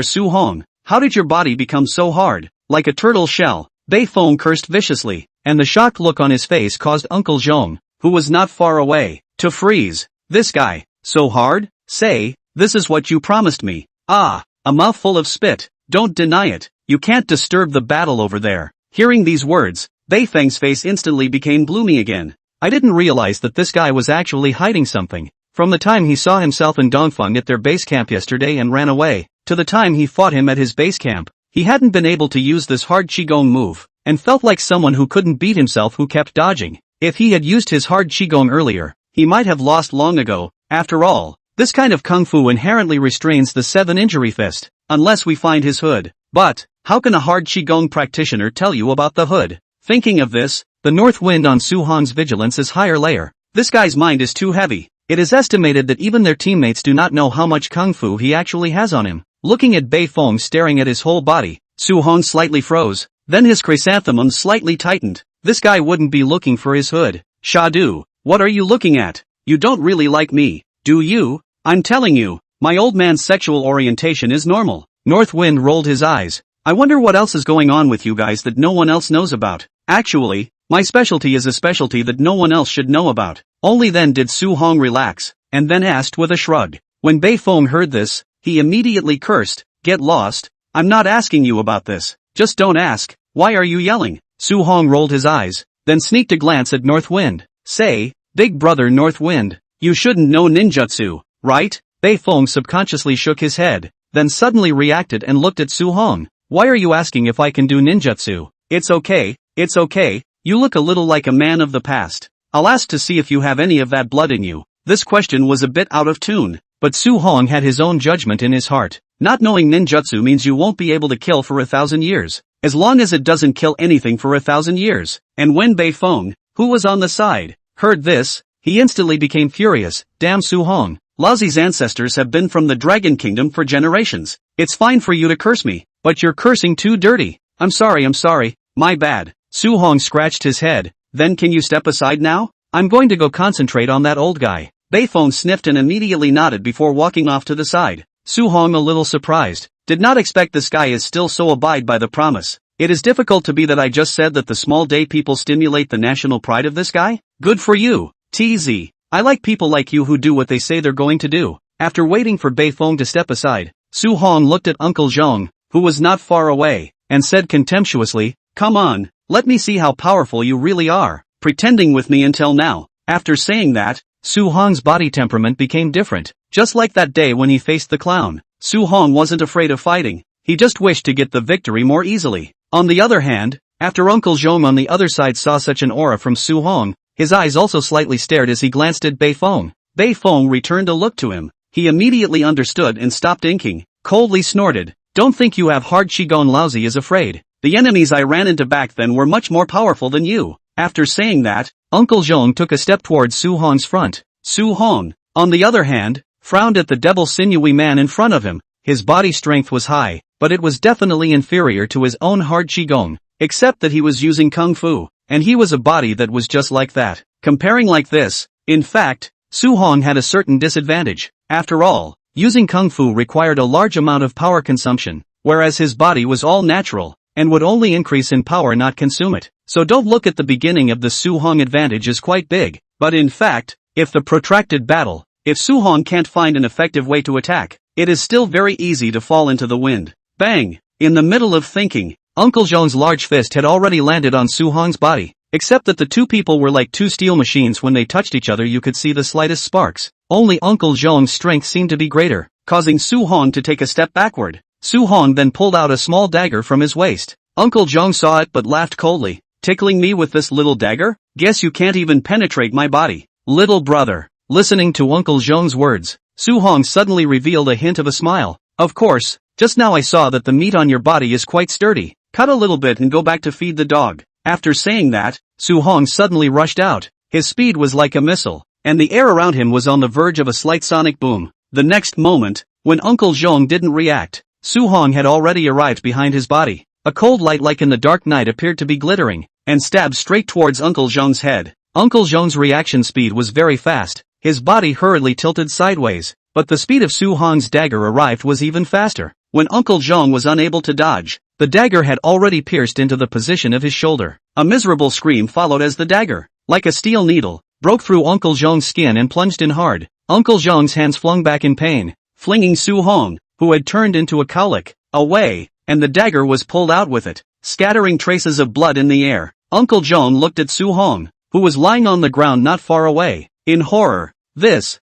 Su Hong, how did your body become so hard, like a turtle shell? Bei Feng cursed viciously, and the shocked look on his face caused Uncle Zhong, who was not far away, To freeze. This guy. So hard? Say, this is what you promised me. Ah, a mouthful of spit. Don't deny it. You can't disturb the battle over there. Hearing these words, Beifeng's face instantly became gloomy again. I didn't realize that this guy was actually hiding something. From the time he saw himself and Dongfeng at their base camp yesterday and ran away, to the time he fought him at his base camp, he hadn't been able to use this hard Qigong move, and felt like someone who couldn't beat himself who kept dodging. If he had used his hard Qigong earlier, he might have lost long ago. After all, this kind of kung fu inherently restrains the 7-injury fist, unless we find his hood. But, how can a hard Qigong practitioner tell you about the hood? Thinking of this, the north wind on Su Hong's vigilance is higher layer. This guy's mind is too heavy. It is estimated that even their teammates do not know how much kung fu he actually has on him. Looking at Beifeng staring at his whole body, Su Hong slightly froze, then his chrysanthemum slightly tightened. This guy wouldn't be looking for his hood. Shadu, what are you looking at? You don't really like me, do you? I'm telling you, my old man's sexual orientation is normal. North Wind rolled his eyes. I wonder what else is going on with you guys that no one else knows about. Actually, my specialty is a specialty that no one else should know about. Only then did Su Hong relax, and then asked with a shrug. When Beifeng heard this, he immediately cursed, get lost. I'm not asking you about this. Just don't ask. Why are you yelling? Su Hong rolled his eyes, then sneaked a glance at North Wind. Say, big brother North Wind, you shouldn't know ninjutsu, right? Beifeng subconsciously shook his head, then suddenly reacted and looked at Su Hong. Why are you asking if I can do ninjutsu? It's okay, you look a little like a man of the past. I'll ask to see if you have any of that blood in you. This question was a bit out of tune, but Su Hong had his own judgment in his heart. Not knowing ninjutsu means you won't be able to kill for 1,000 years. As long as it doesn't kill anything for 1,000 years. And when Beifeng, who was on the side, heard this, he instantly became furious. Damn Su Hong. Laozi's ancestors have been from the Dragon Kingdom for generations. It's fine for you to curse me, but you're cursing too dirty. I'm sorry, my bad. Su Hong scratched his head. Then can you step aside now? I'm going to go concentrate on that old guy. Beifeng sniffed and immediately nodded before walking off to the side. Su Hong a little surprised. Did not expect this guy is still so abide by the promise. It is difficult to be that I just said that the small day people stimulate the national pride of this guy? Good for you, TZ. I like people like you who do what they say they're going to do. After waiting for Beifeng to step aside, Su Hong looked at Uncle Zhong, who was not far away, and said contemptuously, come on, let me see how powerful you really are, pretending with me until now. After saying that, Su Hong's body temperament became different, just like that day when he faced the clown. Su Hong wasn't afraid of fighting, he just wished to get the victory more easily. On the other hand, after Uncle Zhong on the other side saw such an aura from Su Hong, his eyes also slightly stared as he glanced at Beifeng. Beifeng returned a look to him. He immediately understood and stopped inking, coldly snorted. Don't think you have hard Qigong. Laozi is afraid. The enemies I ran into back then were much more powerful than you. After saying that, Uncle Zhong took a step towards Su Hong's front. Su Hong, on the other hand, frowned at the devil sinewy man in front of him. His body strength was high, but it was definitely inferior to his own hard Qigong, except that he was using Kung Fu, and he was a body that was just like that. Comparing like this, in fact, Su Hong had a certain disadvantage. After all, using Kung Fu required a large amount of power consumption, whereas his body was all natural, and would only increase in power not consume it. So don't look at the beginning of the Su Hong advantage as quite big, but in fact, if the protracted battle, if Su Hong can't find an effective way to attack, it is still very easy to fall into the wind. Bang! In the middle of thinking, Uncle Zhong's large fist had already landed on Su Hong's body, except that the two people were like two steel machines. When they touched each other you could see the slightest sparks. Only Uncle Zhong's strength seemed to be greater, causing Su Hong to take a step backward. Su Hong then pulled out a small dagger from his waist. Uncle Zhong saw it but laughed coldly. Tickling me with this little dagger? Guess you can't even penetrate my body. Little brother. Listening to Uncle Zhong's words, Su Hong suddenly revealed a hint of a smile. Of course, just now I saw that the meat on your body is quite sturdy. Cut a little bit and go back to feed the dog. After saying that, Su Hong suddenly rushed out. His speed was like a missile, and the air around him was on the verge of a slight sonic boom. The next moment, when Uncle Zhong didn't react, Su Hong had already arrived behind his body. A cold light like in the dark night appeared to be glittering, and stabbed straight towards Uncle Zhong's head. Uncle Zhong's reaction speed was very fast. His body hurriedly tilted sideways, but the speed of Su Hong's dagger arrived was even faster. When Uncle Zhong was unable to dodge, the dagger had already pierced into the position of his shoulder. A miserable scream followed as the dagger, like a steel needle, broke through Uncle Zhong's skin and plunged in hard. Uncle Zhong's hands flung back in pain, flinging Su Hong, who had turned into a cowlick, away, and the dagger was pulled out with it, scattering traces of blood in the air. Uncle Zhong looked at Su Hong, who was lying on the ground not far away, in horror.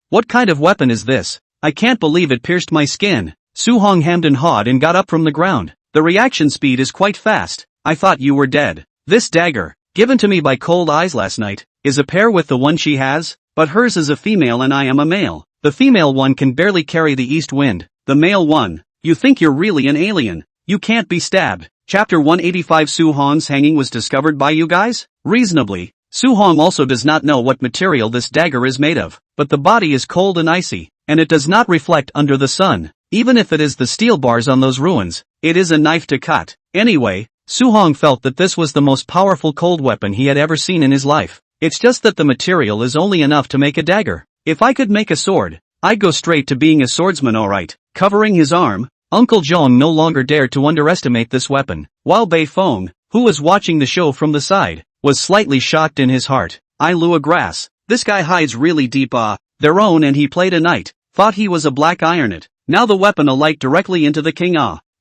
What kind of weapon is this? I can't believe it pierced my skin. Su Hong hemmed and hawed and got up from the ground. The reaction speed is quite fast. I thought you were dead. This dagger, given to me by Cold Eyes last night, is a pair with the one she has, but hers is a female and I am a male. The female one can barely carry the east wind. The male one, you think you're really an alien. You can't be stabbed. Chapter 185. Su Hong's hanging was discovered by you guys? Reasonably. Su Hong also does not know what material this dagger is made of, but the body is cold and icy, and it does not reflect under the sun. Even if it is the steel bars on those ruins, it is a knife to cut. Anyway, Su Hong felt that this was the most powerful cold weapon he had ever seen in his life. It's just that the material is only enough to make a dagger. If I could make a sword, I'd go straight to being a swordsman, alright. Covering his arm, Uncle Zhong no longer dared to underestimate this weapon, while Bei Feng, who was watching the show from the side, was slightly shocked in his heart. I Lua Grass. This guy hides really deep their own, and he played a knight. Thought he was a black ironet. Now the weapon alight directly into the king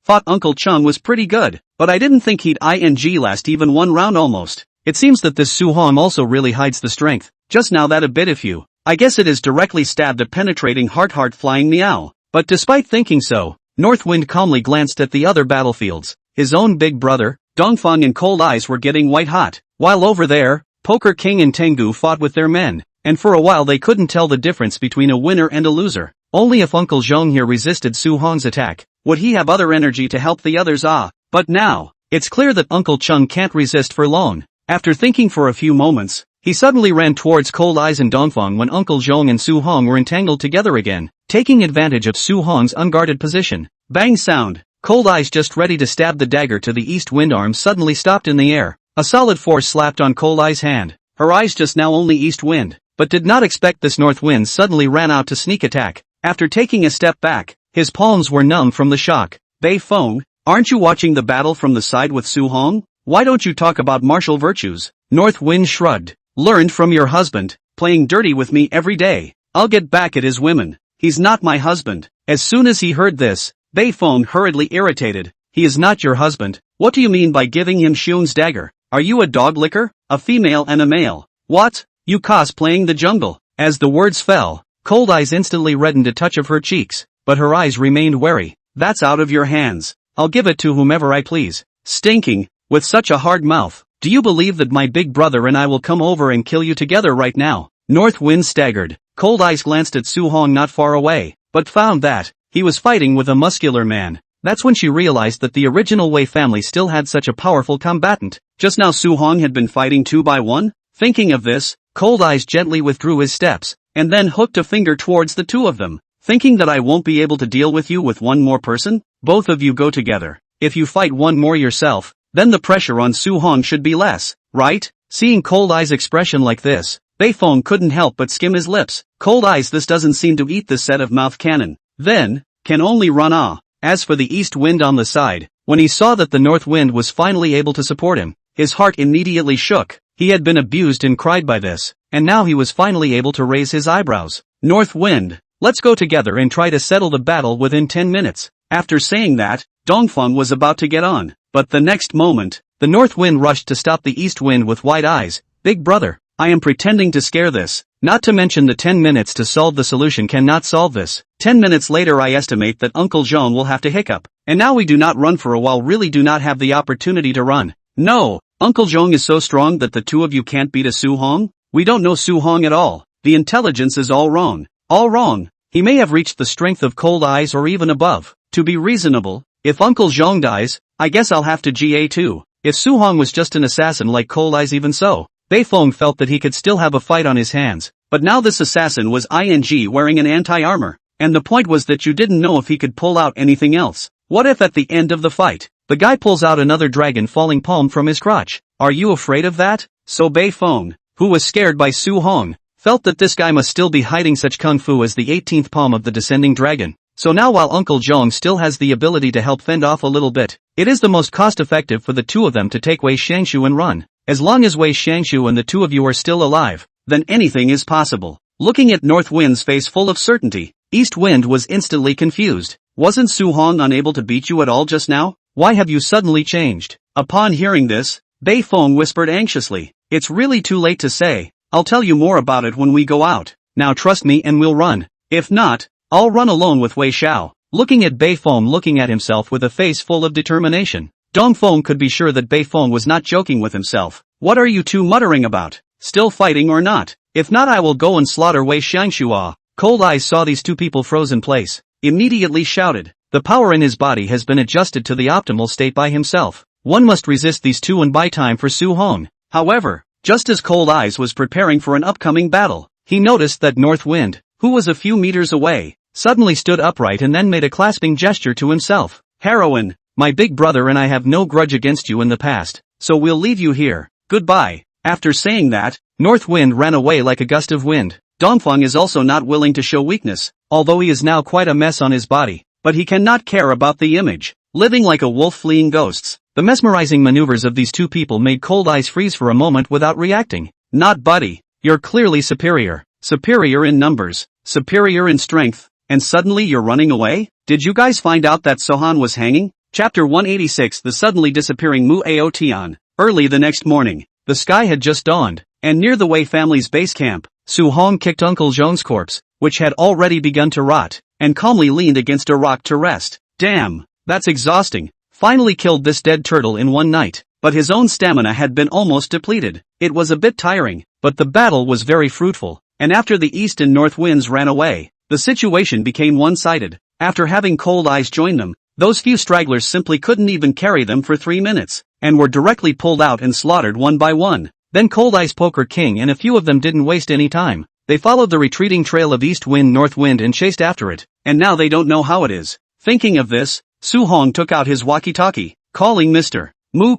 Thought Uncle Chung was pretty good, but I didn't think he'd last even one round almost. It seems that this Su Hong also really hides the strength. Just now that a bit of you. I guess it is directly stabbed a penetrating heart flying meow. But despite thinking so, Northwind calmly glanced at the other battlefields. His own big brother, Dongfang and Cold Eyes were getting white hot, while over there, Poker King and Tengu fought with their men, and for a while they couldn't tell the difference between a winner and a loser. Only if Uncle Zhong here resisted Su Hong's attack, would he have other energy to help the others But now, it's clear that Uncle Chung can't resist for long. After thinking for a few moments, he suddenly ran towards Cold Eyes and Dongfang when Uncle Zhong and Su Hong were entangled together again, taking advantage of Su Hong's unguarded position. Bang sound! Cold Eyes, just ready to stab the dagger to the east wind arm, suddenly stopped in the air. A solid force slapped on Cold Eyes' hand. Her eyes just now only east wind, but did not expect this north wind suddenly ran out to sneak attack. After taking a step back, his palms were numb from the shock. Bei Feng, aren't you watching the battle from the side with Su Hong? Why don't you talk about martial virtues? North Wind shrugged. Learned from your husband, playing dirty with me every day. I'll get back at his women. He's not my husband. As soon as he heard this, Bei Feng hurriedly irritated. He is not your husband. What do you mean by giving him Shun's dagger? Are you a dog licker? A female and a male? What? You cosplaying the jungle? As the words fell, Cold Eyes instantly reddened a touch of her cheeks, but her eyes remained wary. That's out of your hands. I'll give it to whomever I please. Stinking, with such a hard mouth. Do you believe that my big brother and I will come over and kill you together right now? North Wind staggered. Cold Eyes glanced at Su Hong not far away, but found that he was fighting with a muscular man. That's when she realized that the original Wei family still had such a powerful combatant. Just now Su Hong had been fighting 2 by 1? Thinking of this, Cold Eyes gently withdrew his steps, and then hooked a finger towards the two of them. Thinking that I won't be able to deal with you with one more person? Both of you go together. If you fight one more yourself, then the pressure on Su Hong should be less, right? Seeing Cold Eyes' expression like this, Bei Feng couldn't help but skim his lips. Cold Eyes, this doesn't seem to eat this set of mouth cannon. Then, can only run. As for the east wind on the side, when he saw that the north wind was finally able to support him, his heart immediately shook. He had been abused and cried by this, and now he was finally able to raise his eyebrows. North Wind, let's go together and try to settle the battle within 10 minutes. After saying that, Dongfang was about to get on, but the next moment, the North Wind rushed to stop the East Wind with wide eyes. Big brother, I am pretending to scare this. Not to mention the 10 minutes to solve the solution cannot solve this. 10 minutes later I estimate that Uncle Zhong will have to hiccup. And now we do not run for a while, really do not have the opportunity to run. No, Uncle Zhong is so strong that the two of you can't beat a Su Hong? We don't know Su Hong at all. The intelligence is all wrong. All wrong. He may have reached the strength of Cold Eyes or even above. To be reasonable, if Uncle Zhong dies, I guess I'll have to GA too. If Su Hong was just an assassin like Cold Eyes, even so, Bei Feng felt that he could still have a fight on his hands. But now this assassin was wearing an anti-armor. And the point was that you didn't know if he could pull out anything else. What if at the end of the fight, the guy pulls out another dragon falling palm from his crotch? Are you afraid of that? So Bei Feng, who was scared by Su Hong, felt that this guy must still be hiding such kung fu as the 18th palm of the descending dragon. So now while Uncle Zhong still has the ability to help fend off a little bit, it is the most cost-effective for the two of them to take Wei Shangshu and run. As long as Wei Shangshu and the two of you are still alive, then anything is possible. Looking at North Wind's face full of certainty, East Wind was instantly confused. Wasn't Su-hong unable to beat you at all just now? Why have you suddenly changed? Upon hearing this, Bei Feng whispered anxiously. It's really too late to say. I'll tell you more about it when we go out. Now trust me and we'll run. If not, I'll run alone with Wei Xiao. Looking at Bei Feng looking at himself with a face full of determination, Dong Feng could be sure that Bei Feng was not joking with himself. What are you two muttering about? Still fighting or not? If not, I will go and slaughter Wei Xiangxua. Cold Eyes saw these two people froze in place, immediately shouted. The power in his body has been adjusted to the optimal state by himself. One must resist these two and buy time for Su-hong. However, just as Cold Eyes was preparing for an upcoming battle, he noticed that North Wind, who was a few meters away, suddenly stood upright and then made a clasping gesture to himself. Heroine, my big brother and I have no grudge against you in the past, so we'll leave you here. Goodbye. After saying that, North Wind ran away like a gust of wind. Dongfeng is also not willing to show weakness, although he is now quite a mess on his body, but he cannot care about the image, living like a wolf fleeing ghosts. The mesmerizing maneuvers of these two people made Cold Eyes freeze for a moment without reacting. Not buddy, you're clearly superior. Superior in numbers, superior in strength, and suddenly you're running away? Did you guys find out that Sohan was hanging? Chapter 186 The suddenly disappearing Muyu Tian. Early the next morning, the sky had just dawned, and near the Wei family's base camp, Su-hong kicked Uncle Zhong's corpse, which had already begun to rot, and calmly leaned against a rock to rest. Damn, that's exhausting. Finally killed this dead turtle in one night, but his own stamina had been almost depleted. It was a bit tiring, but the battle was very fruitful, and after the east and north winds ran away, the situation became one-sided. After having Cold Eyes join them, those few stragglers simply couldn't even carry them for 3 minutes, and were directly pulled out and slaughtered one by one. Then Cold Eyes Poker King and a few of them didn't waste any time. They followed the retreating trail of East Wind North Wind and chased after it, and now they don't know how it is. Thinking of this, Su-hong took out his walkie-talkie, calling Mr. Mu,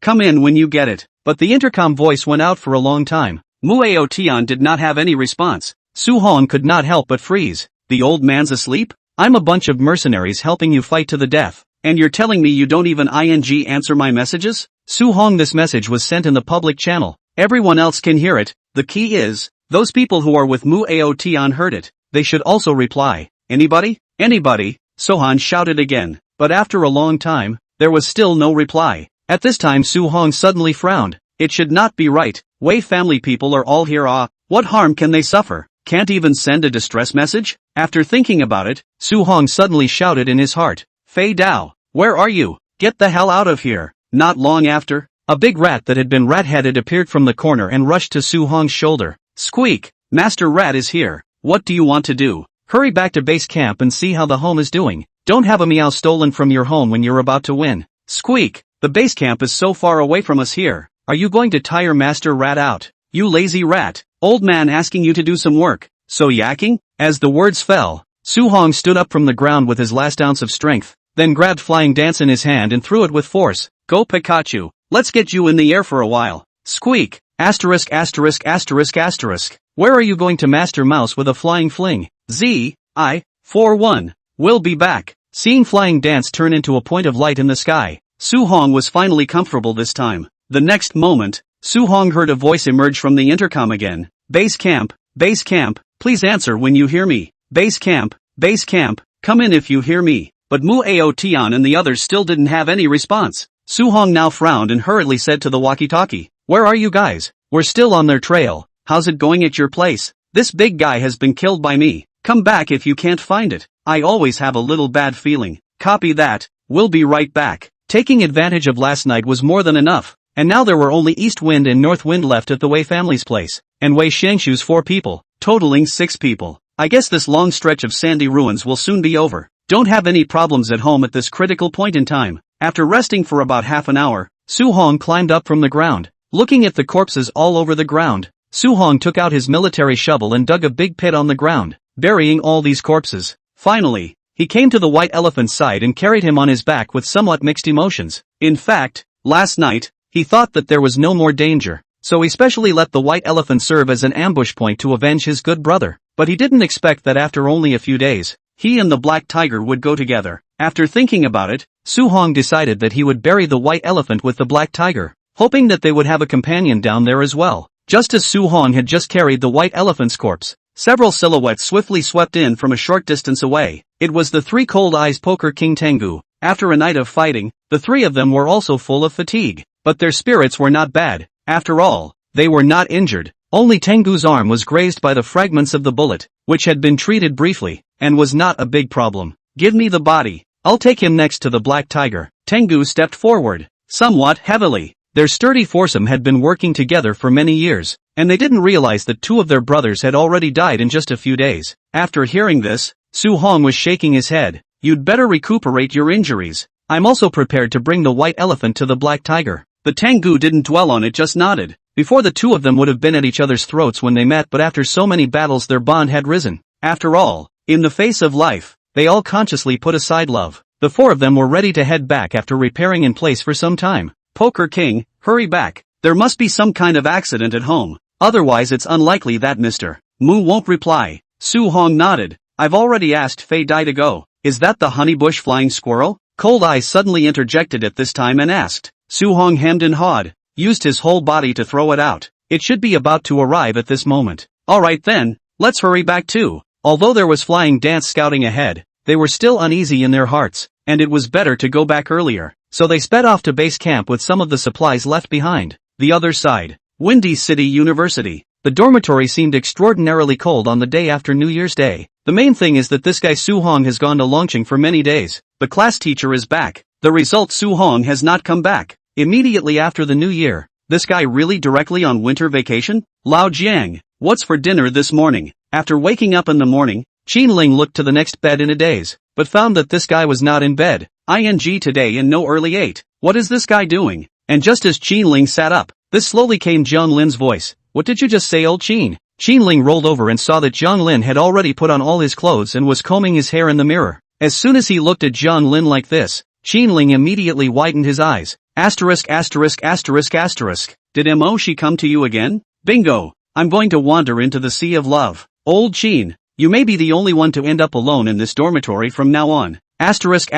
come in when you get it. But the intercom voice went out for a long time. Muyu Tian did not have any response. Su-hong could not help but freeze. The old man's asleep? I'm a bunch of mercenaries helping you fight to the death, and you're telling me you don't even answer my messages? Su-hong, this message was sent in the public channel. Everyone else can hear it. The key is, those people who are with Muyu Tian heard it. They should also reply. Anybody? Anybody? Sohan shouted again, but after a long time, there was still no reply. At this time Su-hong suddenly frowned. It should not be right. Wei family people are all here. What harm can they suffer? Can't even send a distress message? After thinking about it, Su-hong suddenly shouted in his heart. Fei Dao, where are you? Get the hell out of here. Not long after, a big rat that had been rat-headed appeared from the corner and rushed to Su-hong's shoulder. Squeak, Master Rat is here. What do you want to do? Hurry back to base camp and see how the home is doing. Don't have a meow stolen from your home when you're about to win. Squeak, the base camp is so far away from us here. Are you going to tire Master Rat out? You lazy rat. Old man asking you to do some work. So yakking? As the words fell, Su-hong stood up from the ground with his last ounce of strength, then grabbed Flying Dance in his hand and threw it with force. Go Pikachu, let's get you in the air for a while. Squeak, asterisk. Where are you going to Master Mouse with a flying fling? For one. We'll be back. Seeing Flying Dance turn into a point of light in the sky, Su-hong was finally comfortable this time. The next moment, Su-hong heard a voice emerge from the intercom again. Base camp, please answer when you hear me. Base camp, come in if you hear me. But Muyu Tian and the others still didn't have any response. Su-hong now frowned and hurriedly said to the walkie-talkie, where are you guys? We're still on their trail. How's it going at your place? This big guy has been killed by me. Come back if you can't find it. I always have a little bad feeling. Copy that. We'll be right back. Taking advantage of last night was more than enough, and now there were only East Wind and North Wind left at the Wei family's place, and Wei Xiangshu's 4 people, totaling 6 people. I guess this long stretch of sandy ruins will soon be over. Don't have any problems at home at this critical point in time. After resting for about half an hour, Su-hong climbed up from the ground. Looking at the corpses all over the ground, Su-hong took out his military shovel and dug a big pit on the ground, burying all these corpses. Finally, he came to the white elephant's side and carried him on his back with somewhat mixed emotions. In fact, last night, he thought that there was no more danger, so he specially let the white elephant serve as an ambush point to avenge his good brother. But he didn't expect that after only a few days, he and the black tiger would go together. After thinking about it, Su-hong decided that he would bury the white elephant with the black tiger, hoping that they would have a companion down there as well. Just as Su Hong had just carried the white elephant's corpse, several silhouettes swiftly swept in from a short distance away. It was the three Cold Eyes Poker King Tengu. After a night of fighting, the three of them were also full of fatigue. But their spirits were not bad. After all, they were not injured. Only Tengu's arm was grazed by the fragments of the bullet, which had been treated briefly, and was not a big problem. Give me the body. I'll take him next to the black tiger. Tengu stepped forward, somewhat heavily. Their sturdy foursome had been working together for many years, and they didn't realize that two of their brothers had already died in just a few days. After hearing this, Su Hong was shaking his head. You'd better recuperate your injuries. I'm also prepared to bring the white elephant to the black tiger. The Tengu didn't dwell on it, just nodded. Before, the two of them would have been at each other's throats when they met, but after so many battles their bond had risen. After all, in the face of life, they all consciously put aside love. The four of them were ready to head back after repairing in place for some time. Poker King, hurry back. There must be some kind of accident at home. Otherwise it's unlikely that Mr. Mu won't reply. Su Hong nodded. I've already asked Fei Dai to go. Is that the honeybush flying squirrel? Cold Eyes suddenly interjected at this time and asked. Su Hong hemmed and hawed, used his whole body to throw it out. It should be about to arrive at this moment. Alright then, let's hurry back too. Although there was flying dance scouting ahead, they were still uneasy in their hearts, and it was better to go back earlier. So they sped off to base camp with some of the supplies left behind. The other side, Windy City University. The dormitory seemed extraordinarily cold on the day after New Year's Day. The main thing is that this guy Su Hong has gone to Longqing for many days. The class teacher is back. The result, Su Hong has not come back. Immediately after the new year, this guy really directly on winter vacation? Lao Jiang, what's for dinner this morning? After waking up in the morning, Qinling looked to the next bed in a daze, but found that this guy was not in bed. Today and no early 8. What is this guy doing? And just as Qinling sat up, this slowly came Jiang Lin's voice. What did you just say, old Qin? Qinling rolled over and saw that Jiang Lin had already put on all his clothes and was combing his hair in the mirror. As soon as he looked at Jiang Lin like this, Qinling immediately widened his eyes. Asterisk. Did Mo she come to you again? Bingo! I'm going to wander into the sea of love. Old Qin, you may be the only one to end up alone in this dormitory from now on. Asterisk.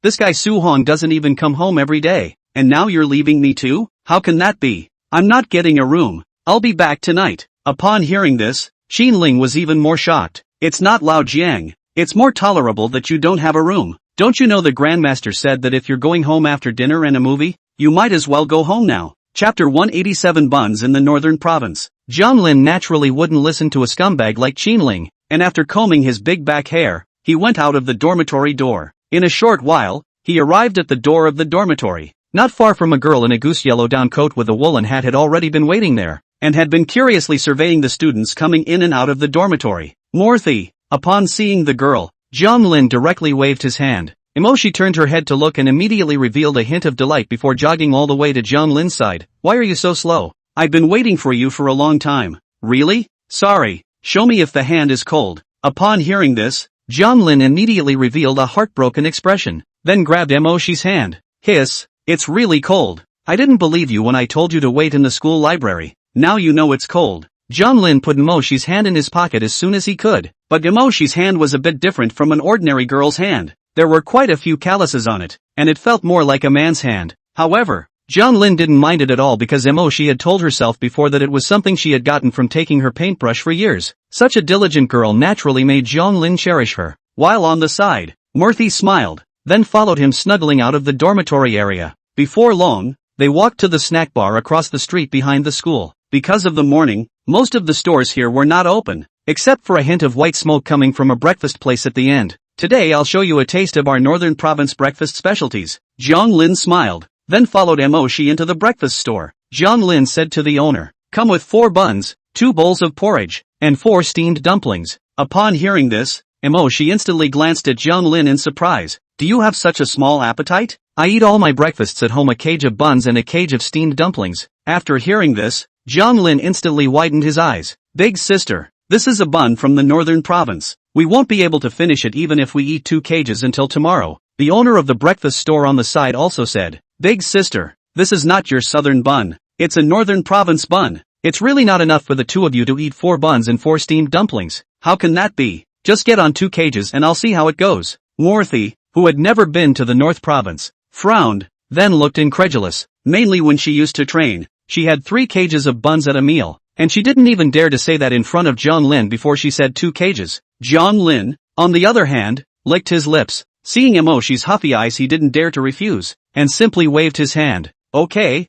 This guy Su Hong doesn't even come home every day. And now you're leaving me too? How can that be? I'm not getting a room. I'll be back tonight. Upon hearing this, Qinling was even more shocked. It's not Lao Jiang. It's more tolerable that you don't have a room. Don't you know the Grandmaster said that if you're going home after dinner and a movie, you might as well go home now. Chapter 187 Buns in the Northern Province. Jiang Lin naturally wouldn't listen to a scumbag like Qinling, and after combing his big back hair, he went out of the dormitory door. In a short while, he arrived at the door of the dormitory. Not far from, a girl in a goose yellow down coat with a woolen hat had already been waiting there, and had been curiously surveying the students coming in and out of the dormitory. Morthy. Upon seeing the girl, Jiang Lin directly waved his hand. She turned her head to look and immediately revealed a hint of delight before jogging all the way to Jiang Lin's side. Why are you so slow? I've been waiting for you for a long time. Really? Sorry. Show me if the hand is cold. Upon hearing this, Jiang Lin immediately revealed a heartbroken expression, then grabbed Moshi's hand. Hiss, it's really cold. I didn't believe you when I told you to wait in the school library. Now you know it's cold. Jiang Lin put Moshi's hand in his pocket as soon as he could, but Moshi's hand was a bit different from an ordinary girl's hand. There were quite a few calluses on it, and it felt more like a man's hand. However, Jiang Lin didn't mind it at all because Moshi had told herself before that it was something she had gotten from taking her paintbrush for years. Such a diligent girl naturally made Jiang Lin cherish her. While on the side, Murthy smiled, then followed him snuggling out of the dormitory area. Before long, they walked to the snack bar across the street behind the school. Because of the morning, most of the stores here were not open, except for a hint of white smoke coming from a breakfast place at the end. Today I'll show you a taste of our northern province breakfast specialties. Jiang Lin smiled, then followed Moshi into the breakfast store. Jiang Lin said to the owner, come with 4 buns, 2 bowls of porridge, and 4 steamed dumplings. Upon hearing this, Moshi instantly glanced at Jiang Lin in surprise. Do you have such a small appetite? I eat all my breakfasts at home, a cage of buns and a cage of steamed dumplings. After hearing this, Jiang Lin instantly widened his eyes. Big sister, this is a bun from the northern province. We won't be able to finish it even if we eat 2 cages until tomorrow. The owner of the breakfast store on the side also said, Big sister, this is not your southern bun. It's a northern province bun. It's really not enough for the 2 of you to eat 4 buns and 4 steamed dumplings. How can that be? Just get on 2 cages and I'll see how it goes. Morthy, who had never been to the North Province, frowned, then looked incredulous, mainly when she used to train. she had 3 cages of buns at a meal, and she didn't even dare to say that in front of John Lin before she said 2 cages. John Lin, on the other hand, licked his lips. Seeing Emoshi's huffy eyes, he didn't dare to refuse, and simply waved his hand. Okay,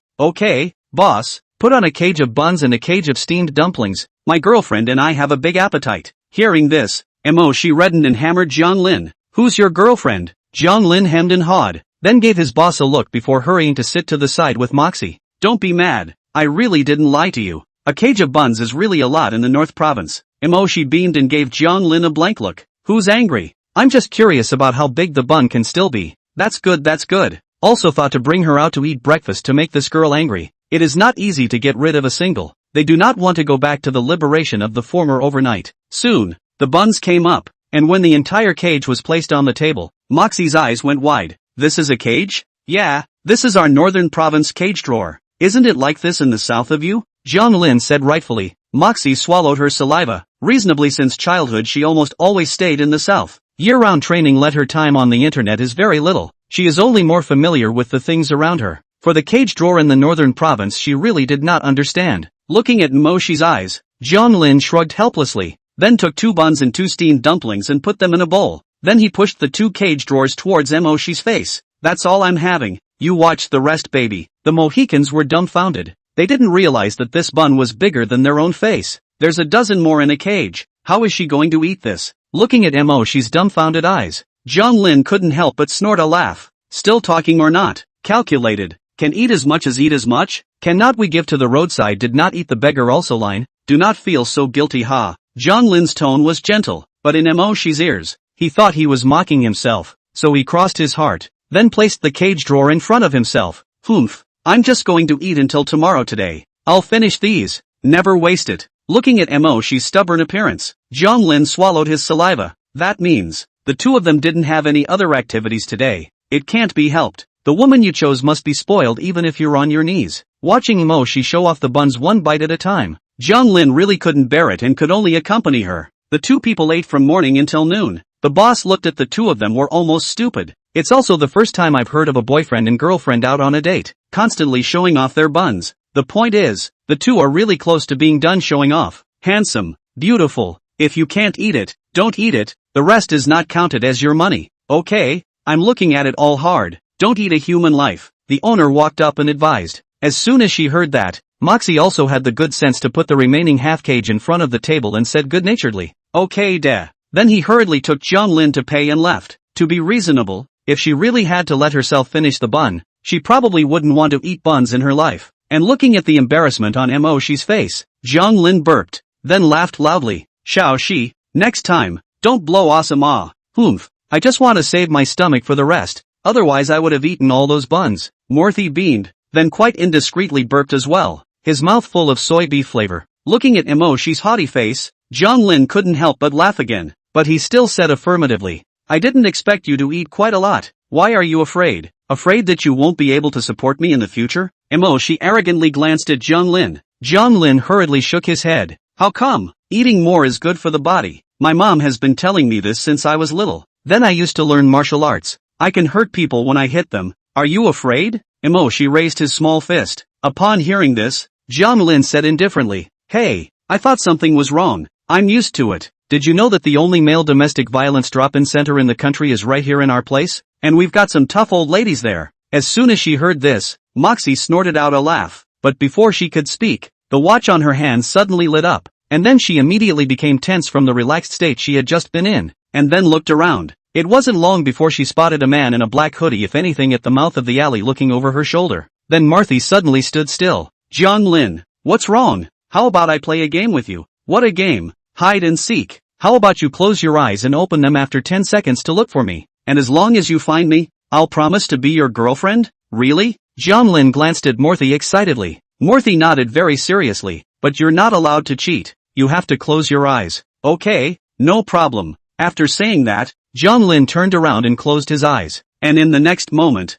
boss, put on a cage of buns and a cage of steamed dumplings, my girlfriend and I have a big appetite. Hearing this, Emoshi reddened and hammered John Lin. Who's your girlfriend? John Lin hemmed and hawed, then gave his boss a look before hurrying to sit to the side with Moxie. Don't be mad, I really didn't lie to you. A cage of buns is really a lot in the North Province. Emoshi beamed and gave John Lin a blank look. Who's angry? I'm just curious about how big the bun can still be. That's good. Also thought to bring her out to eat breakfast to make this girl angry. It is not easy to get rid of a single. They do not want to go back to the liberation of the former overnight. Soon, the buns came up, and when the entire cage was placed on the table, Moxie's eyes went wide. This is a cage? Yeah, this is our Northern Province cage drawer. Isn't it like this in the south of you? John Lin said rightfully. Moxie swallowed her saliva. Reasonably, since childhood she almost always stayed in the south. Year-round training let her time on the internet is very little. She is only more familiar with the things around her. For the cage drawer in the Northern Province she really did not understand. Looking at Moshi's eyes, John Lin shrugged helplessly, then took 2 buns and 2 steamed dumplings and put them in a bowl. Then he pushed the 2 cage drawers towards Moshi's face. That's all I'm having. You watch the rest, baby. The Mohicans were dumbfounded. They didn't realize that this bun was bigger than their own face. There's a dozen more in a cage. How is she going to eat this? Looking at Moshi's dumbfounded eyes, John Lin couldn't help but snort a laugh. Still talking or not? Calculated. Can eat as much as eat as much? Cannot we give to the roadside did not eat the beggar also line? Do not feel so guilty, ha. John Lin's tone was gentle, but in Moshi's ears, he thought he was mocking himself, so he crossed his heart, then placed the cage drawer in front of himself. Humph, I'm just going to eat until tomorrow today. I'll finish these. Never waste it. Looking at Moshi's stubborn appearance, John Lin swallowed his saliva. That means, the 2 of them didn't have any other activities today. It can't be helped. The woman you chose must be spoiled even if you're on your knees. Watching Moshi show off the buns 1 bite at a time, John Lin really couldn't bear it and could only accompany her. The 2 people ate from morning until noon. The boss looked at the 2 of them were almost stupid. It's also the first time I've heard of a boyfriend and girlfriend out on a date, constantly showing off their buns. The point is, the 2 are really close to being done showing off. Handsome, beautiful. If you can't eat it, don't eat it. The rest is not counted as your money. Okay, I'm looking at it all hard. Don't eat a human life. The owner walked up and advised. As soon as she heard that, Moxie also had the good sense to put the remaining half cage in front of the table and said good-naturedly, okay deh. Then he hurriedly took John Lin to pay and left. To be reasonable, if she really had to let herself finish the bun, she probably wouldn't want to eat buns in her life. And looking at the embarrassment on Moshi's face, John Lin burped, then laughed loudly. Shao Shi, next time, don't blow awesome ah. Humph, I just want to save my stomach for the rest, otherwise I would have eaten all those buns. Morthy beamed, then quite indiscreetly burped as well, his mouth full of soy beef flavor. Looking at Moshi's haughty face, John Lin couldn't help but laugh again, but he still said affirmatively. I didn't expect you to eat quite a lot. Why are you afraid? Afraid that you won't be able to support me in the future? Moshi arrogantly glanced at John Lin. John Lin hurriedly shook his head. How come? Eating more is good for the body. My mom has been telling me this since I was little. Then I used to learn martial arts. I can hurt people when I hit them. Are you afraid? Moshi raised his small fist. Upon hearing this, John Lin said indifferently, hey, I thought something was wrong. I'm used to it. Did you know that the only male domestic violence drop-in center in the country is right here in our place? And we've got some tough old ladies there. As soon as she heard this, Moxie snorted out a laugh. But before she could speak, the watch on her hand suddenly lit up, and then she immediately became tense from the relaxed state she had just been in, and then looked around. It wasn't long before she spotted a man in a black hoodie if anything at the mouth of the alley looking over her shoulder. Then Marthy suddenly stood still. John Lin, what's wrong? How about I play a game with you? What a game? Hide and seek. How about you close your eyes and open them after 10 seconds to look for me, and as long as you find me, I'll promise to be your girlfriend? Really? John Lin glanced at Morthy excitedly. Morthy nodded very seriously. But you're not allowed to cheat. You have to close your eyes. Okay, no problem. After saying that, John Lin turned around and closed his eyes. And in the next moment,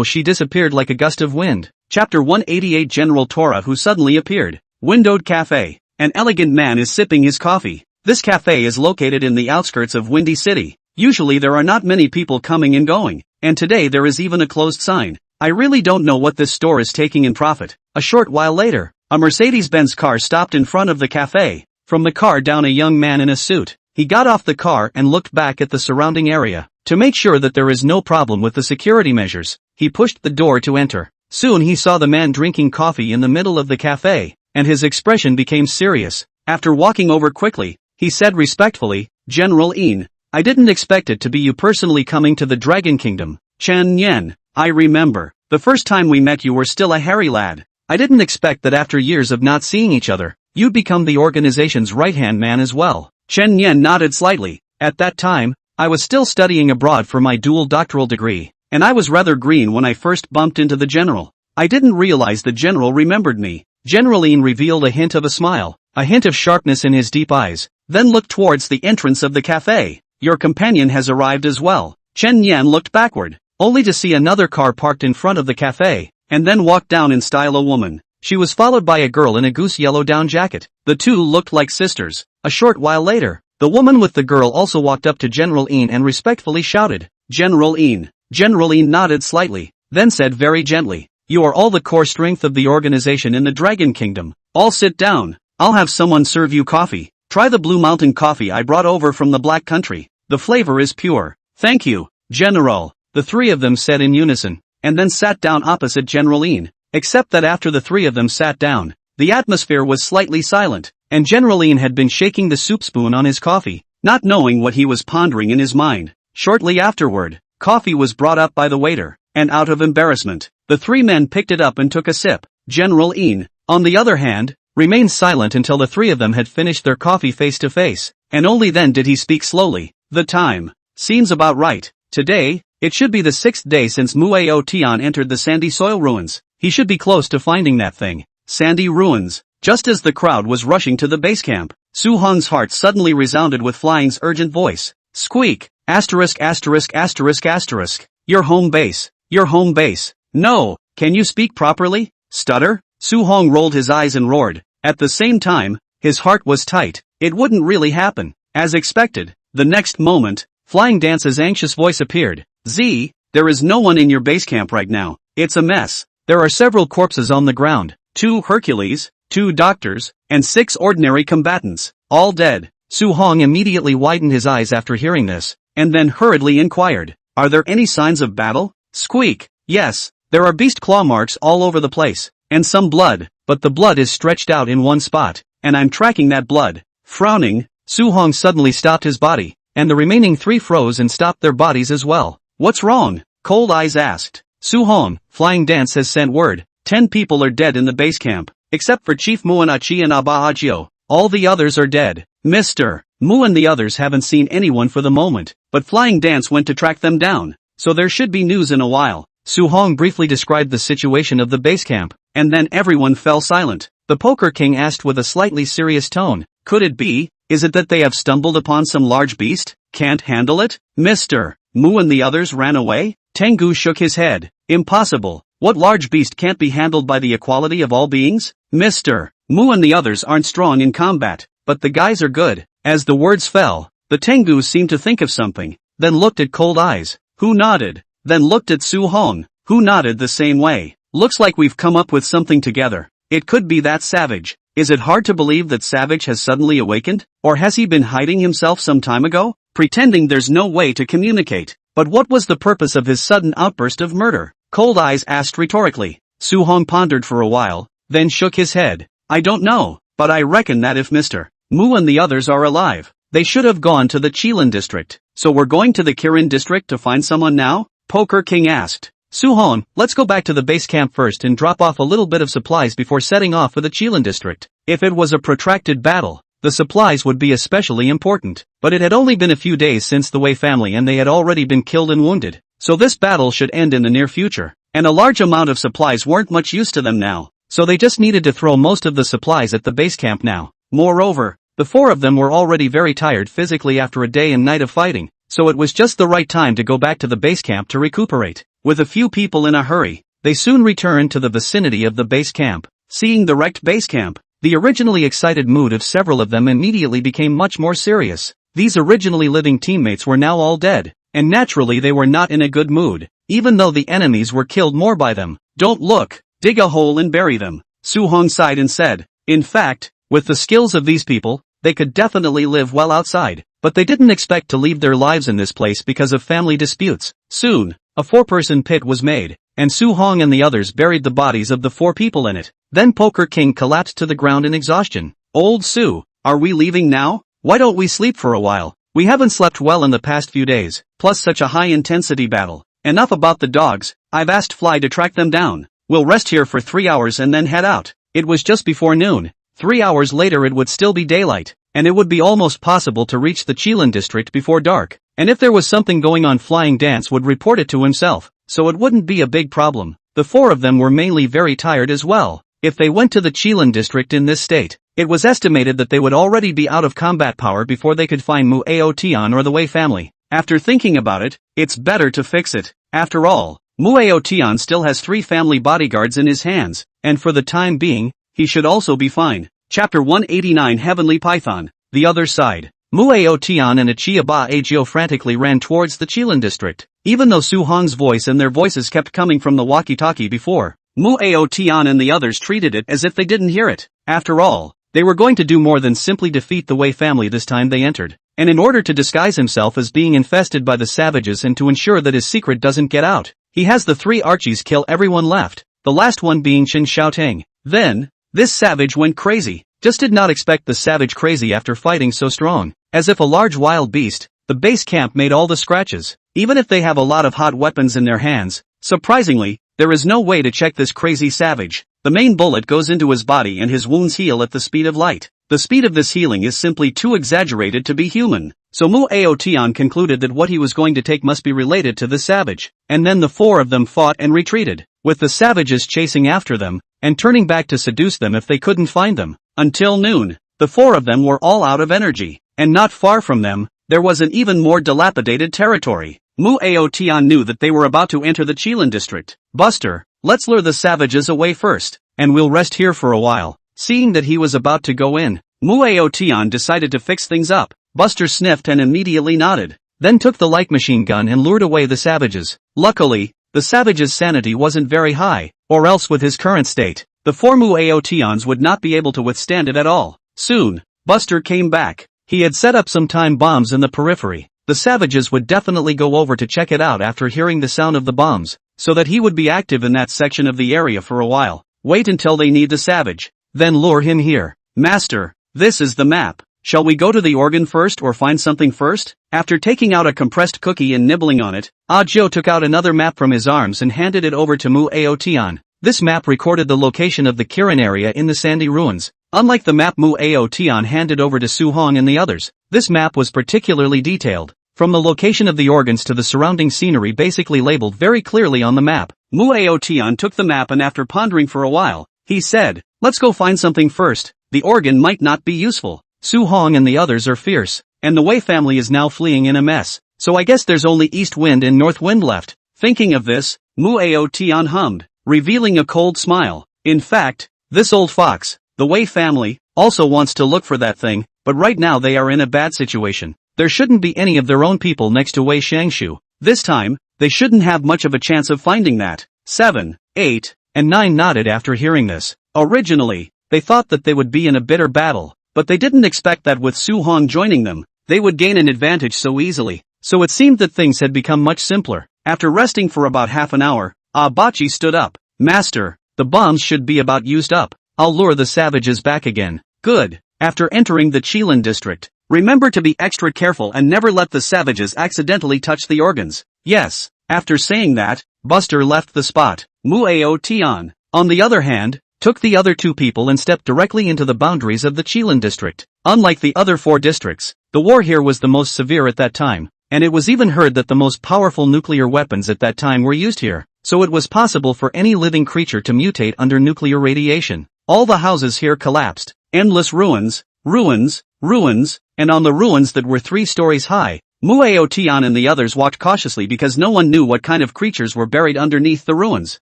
she disappeared like a gust of wind. Chapter 188 General Tora who suddenly appeared. Windowed cafe. An elegant man is sipping his coffee. This cafe is located in the outskirts of Windy City. Usually there are not many people coming and going. And today there is even a closed sign. I really don't know what this store is taking in profit. A short while later, a Mercedes-Benz car stopped in front of the cafe. From the car down a young man in a suit. He got off the car and looked back at the surrounding area. To make sure that there is no problem with the security measures, he pushed the door to enter. Soon he saw the man drinking coffee in the middle of the cafe, and his expression became serious. After walking over quickly, he said respectfully, "General Een, I didn't expect it to be you personally coming to the Dragon Kingdom. Chen Yen, I remember. The first time we met you were still a hairy lad. I didn't expect that after years of not seeing each other, you'd become the organization's right-hand man as well." Chen Yen nodded slightly. At that time, I was still studying abroad for my dual doctoral degree, and I was rather green when I first bumped into the general. I didn't realize the general remembered me. General Een revealed a hint of a smile, a hint of sharpness in his deep eyes, then looked towards the entrance of the cafe. "Your companion has arrived as well." Chen Yan looked backward, only to see another car parked in front of the cafe, and then walked down in style a woman. She was followed by a girl in a goose yellow down jacket. The two looked like sisters. A short while later, the woman with the girl also walked up to General Een and respectfully shouted, "General Een." General Een nodded slightly, then said very gently, "You are all the core strength of the organization in the Dragon Kingdom. All sit down. I'll have someone serve you coffee. Try the Blue Mountain coffee I brought over from the Black Country. The flavor is pure." "Thank you, General," the three of them said in unison, and then sat down opposite General Een. Except that after the three of them sat down, the atmosphere was slightly silent, and General Een had been shaking the soup spoon on his coffee, not knowing what he was pondering in his mind. Shortly afterward, coffee was brought up by the waiter, and out of embarrassment, the three men picked it up and took a sip. General Een, on the other hand, remained silent until the three of them had finished their coffee face to face, and only then did he speak slowly. "The time seems about right. Today, it should be the 6th day since Muyu Tian entered the sandy soil ruins. He should be close to finding that thing." Sandy ruins. Just as the crowd was rushing to the base camp, Su Hong's heart suddenly resounded with Flying's urgent voice. "Squeak, asterisk asterisk asterisk asterisk. Your home base. Your home base. No, can you speak properly? Stutter?" Su Hong rolled his eyes and roared. At the same time, his heart was tight. It wouldn't really happen. As expected, the next moment, Flying Dance's anxious voice appeared. "Z, there is no one in your base camp right now. It's a mess. There are several corpses on the ground, 2 Hercules, 2 doctors, and 6 ordinary combatants, all dead." Su Hong immediately widened his eyes after hearing this, and then hurriedly inquired, "Are there any signs of battle?" Squeak, "Yes, there are beast claw marks all over the place, and some blood, but the blood is stretched out in one spot, and I'm tracking that blood." Frowning, Su Hong suddenly stopped his body, and the remaining 3 froze and stopped their bodies as well. "What's wrong?" Cold Eyes asked. "Su Hong, Flying Dance has sent word. 10 people are dead in the base camp, except for Chief Muanachi and Abahachio. All the others are dead. Mr. Mu and the others haven't seen anyone for the moment, but Flying Dance went to track them down, so there should be news in a while." Su Hong briefly described the situation of the base camp, and then everyone fell silent. The Poker King asked with a slightly serious tone, "Could it be? Is it that they have stumbled upon some large beast? Can't handle it? Mr. Mu and the others ran away?" Tengu shook his head. "Impossible. What large beast can't be handled by the equality of all beings? Mr. Mu and the others aren't strong in combat, but the guys are good." As the words fell, the Tengu seemed to think of something, then looked at Cold Eyes, who nodded, then looked at Su Hong, who nodded the same way. "Looks like we've come up with something together. It could be that Savage. Is it hard to believe that Savage has suddenly awakened? Or has he been hiding himself some time ago, pretending there's no way to communicate? But what was the purpose of his sudden outburst of murder?" Cold Eyes asked rhetorically. Su Hong pondered for a while, then shook his head. "I don't know, but I reckon that if Mr. Mu and the others are alive, they should have gone to the Qilin district. So we're going to the Kirin district to find someone now?" Poker King asked. "Su Hong, let's go back to the base camp first and drop off a little bit of supplies before setting off for the Qilin district. If it was a protracted battle, the supplies would be especially important, but it had only been a few days since the Wei family and they had already been killed and wounded, so this battle should end in the near future, and a large amount of supplies weren't much use to them now, so they just needed to throw most of the supplies at the base camp now. Moreover, the 4 of them were already very tired physically after a day and night of fighting, so it was just the right time to go back to the base camp to recuperate. With a few people in a hurry, they soon returned to the vicinity of the base camp. Seeing the wrecked base camp, the originally excited mood of several of them immediately became much more serious. These originally living teammates were now all dead. and naturally they were not in a good mood, even though the enemies were killed more by them. Don't look, dig a hole and bury them. Su Hong sighed and said. In fact, with the skills of these people, they could definitely live well outside, but they didn't expect to leave their lives in this place because of family disputes. Soon, a 4-person pit was made, and Su Hong and the others buried the bodies of the 4 people in it. Then Poker King collapsed to the ground in exhaustion. Old Su, are we leaving now? Why don't we sleep for a while? We haven't slept well in the past few days, plus such a high-intensity battle. Enough about the dogs, I've asked Fly to track them down. We'll rest here for 3 hours and then head out. It was just before noon. 3 hours later it would still be daylight, and it would be almost possible to reach the Chilan district before dark. And if there was something going on, Flying Dance would report it to himself, so it wouldn't be a big problem. The 4 of them were mainly very tired as well. If they went to the Chilan district in this state, it was estimated that they would already be out of combat power before they could find Muyu Tian or the Wei family. After thinking about it, it's better to fix it. After all, Muyu Tian still has 3 family bodyguards in his hands, and for the time being, he should also be fine. Chapter 189 Heavenly Python. The other side. Muyu Tian and Achia Ba Agio frantically ran towards the Chilan district, even though Su Hong's voice and their voices kept coming from the walkie-talkie before. Muyu Tian and the others treated it as if they didn't hear it. After all, they were going to do more than simply defeat the Wei family this time they entered. And in order to disguise himself as being infested by the savages and to ensure that his secret doesn't get out, he has the 3 Archies kill everyone left, the last one being Qin Xiaoteng. Then, this savage went crazy. Just did not expect the savage crazy after fighting so strong. As if a large wild beast, the base camp made all the scratches, even if they have a lot of hot weapons in their hands. Surprisingly, there is no way to check this crazy savage. The main bullet goes into his body and his wounds heal at the speed of light. The speed of this healing is simply too exaggerated to be human. So Muyu Tian concluded that what he was going to take must be related to the savage. And then the 4 of them fought and retreated, with the savages chasing after them, and turning back to seduce them if they couldn't find them. Until noon, the 4 of them were all out of energy, and not far from them, there was an even more dilapidated territory. Muyu Tian knew that they were about to enter the Chilan district. Buster, let's lure the savages away first, and we'll rest here for a while. Seeing that he was about to go in, Muyu Tian decided to fix things up. Buster sniffed and immediately nodded, then took the light machine gun and lured away the savages. Luckily, the savage's sanity wasn't very high, or else with his current state, the 4 Muyu Tians would not be able to withstand it at all. Soon, Buster came back. He had set up some time bombs in the periphery. The savages would definitely go over to check it out after hearing the sound of the bombs, so that he would be active in that section of the area for a while. Wait until they need the savage, then lure him here. Master, this is the map. Shall we go to the organ first or find something first? After taking out a compressed cookie and nibbling on it, Zhou took out another map from his arms and handed it over to Muyu Tian. This map recorded the location of the Kirin area in the sandy ruins. Unlike the map Muyu Tian handed over to Su Hong and the others, this map was particularly detailed. From the location of the organs to the surrounding scenery basically labeled very clearly on the map. Muyu Tian took the map and after pondering for a while, he said, let's go find something first. The organ might not be useful. Su Hong and the others are fierce, and the Wei family is now fleeing in a mess, so I guess there's only east wind and north wind left. Thinking of this, Muyu Tian hummed, revealing a cold smile. In fact, this old fox, the Wei family, also wants to look for that thing, but right now they are in a bad situation. There shouldn't be any of their own people next to Wei Shangshu. This time, they shouldn't have much of a chance of finding that. 7, 8, and 9 nodded after hearing this. Originally, they thought that they would be in a bitter battle, but they didn't expect that with Su Hong joining them, they would gain an advantage so easily. So it seemed that things had become much simpler. After resting for about half an hour, Abachi stood up. Master, the bombs should be about used up. I'll lure the savages back again. Good. After entering the Chilan district, remember to be extra careful and never let the savages accidentally touch the organs. Yes. After saying that, Buster left the spot. Muyu Tian, on the other hand, took the other 2 people and stepped directly into the boundaries of the Chilan district. Unlike the other 4 districts, the war here was the most severe at that time, and it was even heard that the most powerful nuclear weapons at that time were used here, so it was possible for any living creature to mutate under nuclear radiation. All the houses here collapsed. Endless ruins, ruins, ruins, and on the ruins that were 3 stories high, Muyu Tian and the others walked cautiously because no one knew what kind of creatures were buried underneath the ruins.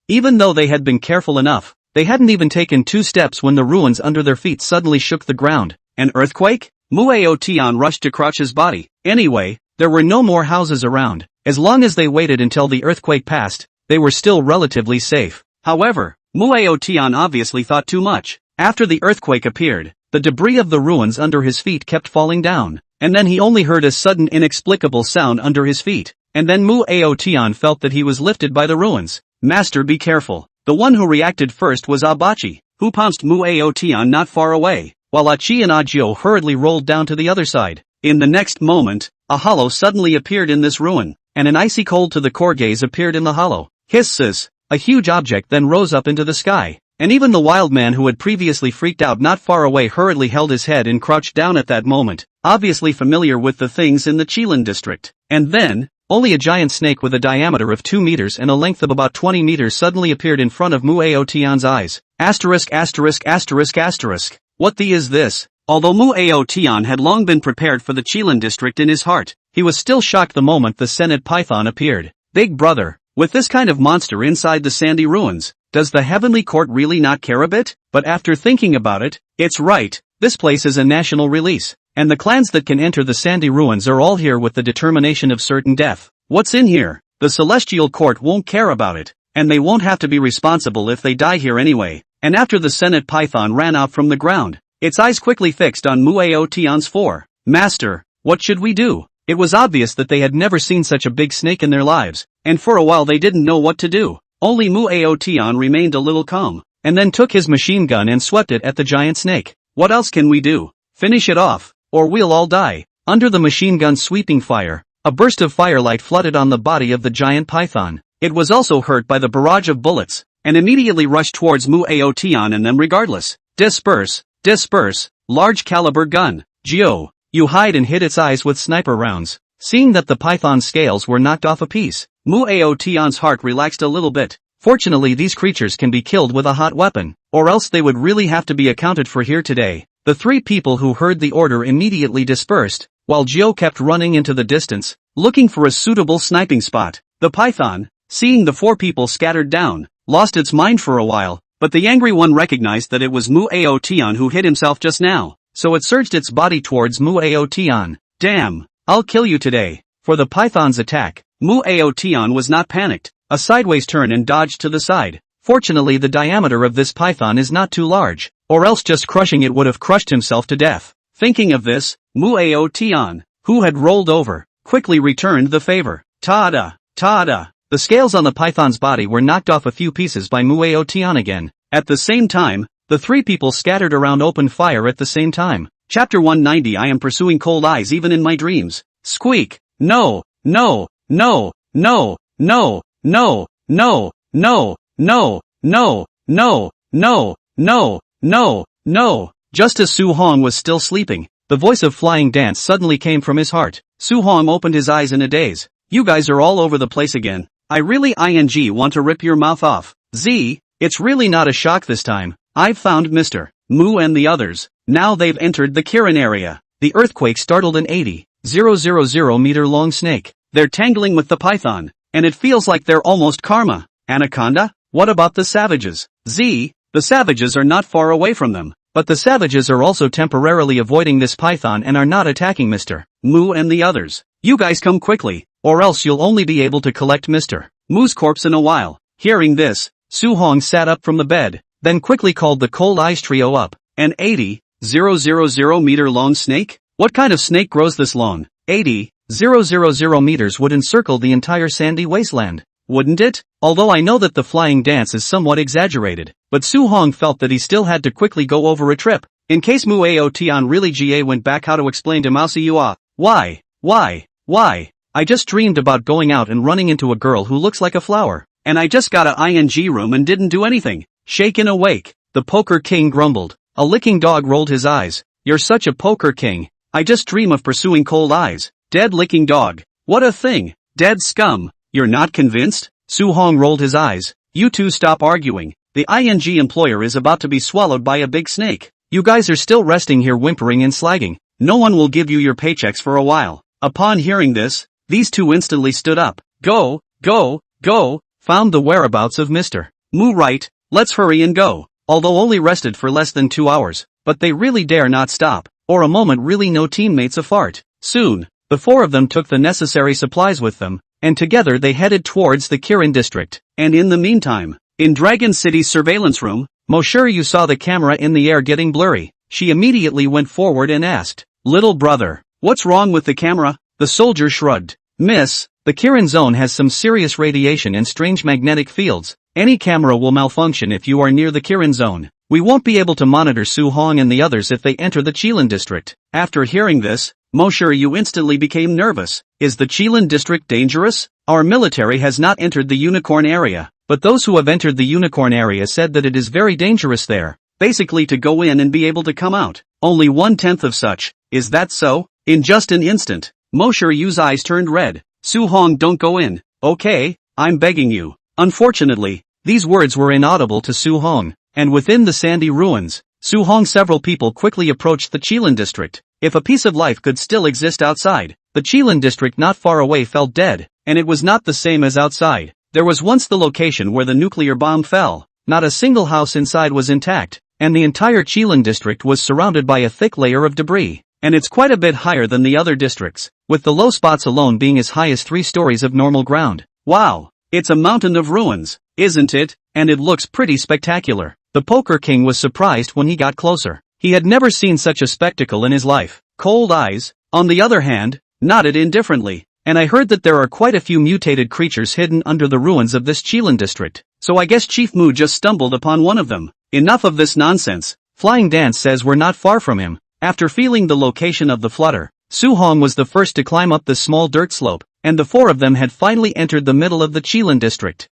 Even though they had been careful enough, they hadn't even taken 2 steps when the ruins under their feet suddenly shook the ground. An earthquake? Muyu Tian rushed to crouch his body. Anyway, there were no more houses around, As long as they waited until the earthquake passed, they were still relatively safe. However, Muyu Tian obviously thought too much. After the earthquake appeared, the debris of the ruins under his feet kept falling down, and then he only heard a sudden inexplicable sound under his feet, and then Muyu Tian felt that he was lifted by the ruins. Master, be careful. The one who reacted first was Abachi, who pounced Muyu Tian not far away, while Achi and Ajio hurriedly rolled down to the other side. In the next moment, a hollow suddenly appeared in this ruin, and an icy cold to the core gaze appeared in the hollow. Hisses! A huge object then rose up into the sky, and even the wild man who had previously freaked out not far away hurriedly held his head and crouched down at that moment, obviously familiar with the things in the Qilin district. And then, only a giant snake with a diameter of 2 meters and a length of about 20 meters suddenly appeared in front of Muyu Tian's eyes. What the is this? Although Muyu Tian had long been prepared for the Qilin district in his heart, he was still shocked the moment the Senate Python appeared. Big brother, with this kind of monster inside the sandy ruins, does the Heavenly Court really not care a bit? But after thinking about it, it's right, this place is a national release, and the clans that can enter the sandy ruins are all here with the determination of certain death. What's in here? The Celestial Court won't care about it, and they won't have to be responsible if they die here anyway. And after the Senate Python ran out from the ground, its eyes quickly fixed on Muyu Tian's four. Master, what should we do? It was obvious that they had never seen such a big snake in their lives, and for a while they didn't know what to do. Only Muyu Tian remained a little calm, and then took his machine gun and swept it at the giant snake. What else can we do? Finish it off, or we'll all die. Under the machine gun's sweeping fire, a burst of firelight flooded on the body of the giant python. It was also hurt by the barrage of bullets, and immediately rushed towards Muyu Tian and them regardless. Disperse, disperse, large caliber gun. Gio, you hide and hit its eyes with sniper rounds. Seeing that the python's scales were knocked off a piece, Muyu Tian's heart relaxed a little bit. Fortunately, these creatures can be killed with a hot weapon, or else they would really have to be accounted for here today. The three people who heard the order immediately dispersed, while Gio kept running into the distance, looking for a suitable sniping spot. The python, seeing the four people scattered down, lost its mind for a while, but the angry one recognized that it was Muyu Tian who hit himself just now, so it surged its body towards Muyu Tian. Damn, I'll kill you today. For the python's attack, Muyu Tian was not panicked, a sideways turn and dodged to the side. Fortunately, the diameter of this python is not too large, or else just crushing it would have crushed himself to death. Thinking of this, Muyu Tian, who had rolled over, quickly returned the favor. Ta-da, ta-da. The scales on the python's body were knocked off a few pieces by Muyu Tian again. At the same time, the three people scattered around opened fire at the same time. Chapter 190. I am pursuing cold eyes even in my dreams. Squeak. No, no, no, no, no, no, no, no, no, no, no, no, no, no, no. Just as Su Hong was still sleeping, the voice of Flying Dance suddenly came from his heart. Su Hong opened his eyes in a daze. You guys are all over the place again. I really want to rip your mouth off. Z, it's really not a shock this time. I've found Mr. Mu and the others. Now they've entered the Kirin area. The earthquake startled an 80,000 meter long snake. They're tangling with the python, and it feels like they're almost karma. Anaconda? What about the savages? Z, the savages are not far away from them, but the savages are also temporarily avoiding this python and are not attacking Mr. Mu and the others. You guys come quickly, or else you'll only be able to collect Mr. Mu's corpse in a while. Hearing this, Su Hong sat up from the bed, then quickly called the Cold Eyes trio up. An 80,000 meter long snake? What kind of snake grows this long? 80,000 meters would encircle the entire sandy wasteland, wouldn't it? Although I know that the Flying Dance is somewhat exaggerated, but Su Hong felt that he still had to quickly go over a trip, in case Muyu Tian really went back how to explain to Mousy Yua. Why? I just dreamed about going out and running into a girl who looks like a flower, and I just got a ing room and didn't do anything. Shaken awake, the Poker King grumbled. A licking dog rolled his eyes. You're such a Poker King. I just dream of pursuing cold eyes. Dead licking dog. What a thing. Dead scum. You're not convinced? Su Hong rolled his eyes. You two stop arguing. The ing employer is about to be swallowed by a big snake. You guys are still resting here whimpering and slagging. No one will give you your paychecks for a while. Upon hearing this, these two instantly stood up. Go, found the whereabouts of Mr. Mu, right? Let's hurry and go. Although only rested for less than 2 hours, but they really dare not stop, or a moment really no teammates a fart. Soon, the four of them took the necessary supplies with them, and together they headed towards the Kirin district. And in the meantime, in Dragon City's surveillance room, Muyu saw the camera in the air getting blurry. She immediately went forward and asked, "Little brother, what's wrong with the camera?" The soldier shrugged. "Miss, the Kirin zone has some serious radiation and strange magnetic fields. Any camera will malfunction if you are near the Kirin zone. We won't be able to monitor Su Hong and the others if they enter the Qilin district." After hearing this, Muyu instantly became nervous. "Is the Qilin district dangerous? Our military has not entered the unicorn area, but those who have entered the unicorn area said that it is very dangerous there. Basically to go in and be able to come out. Only 1/10 of such. Is that so?" In just an instant, Muyu's eyes turned red. "Su Hong, don't go in, okay? I'm begging you." Unfortunately, these words were inaudible to Su Hong, and within the sandy ruins, Su Hong several people quickly approached the Qilin district. If a piece of life could still exist outside, the Qilin district not far away felt dead, and it was not the same as outside. There was once the location where the nuclear bomb fell. Not a single house inside was intact, and the entire Qilin district was surrounded by a thick layer of debris. And it's quite a bit higher than the other districts, with the low spots alone being as high as 3 stories of normal ground. Wow! It's a mountain of ruins, isn't it? And it looks pretty spectacular. The Poker King was surprised when he got closer. He had never seen such a spectacle in his life. Cold Eyes, on the other hand, nodded indifferently. "And I heard that there are quite a few mutated creatures hidden under the ruins of this Qilin district. So I guess Chief Mu just stumbled upon one of them." Enough of this nonsense. Flying Dance says we're not far from him. After feeling the location of the flutter, Su Hong was the first to climb up the small dirt slope, and the 4 of them had finally entered the middle of the Qilin district.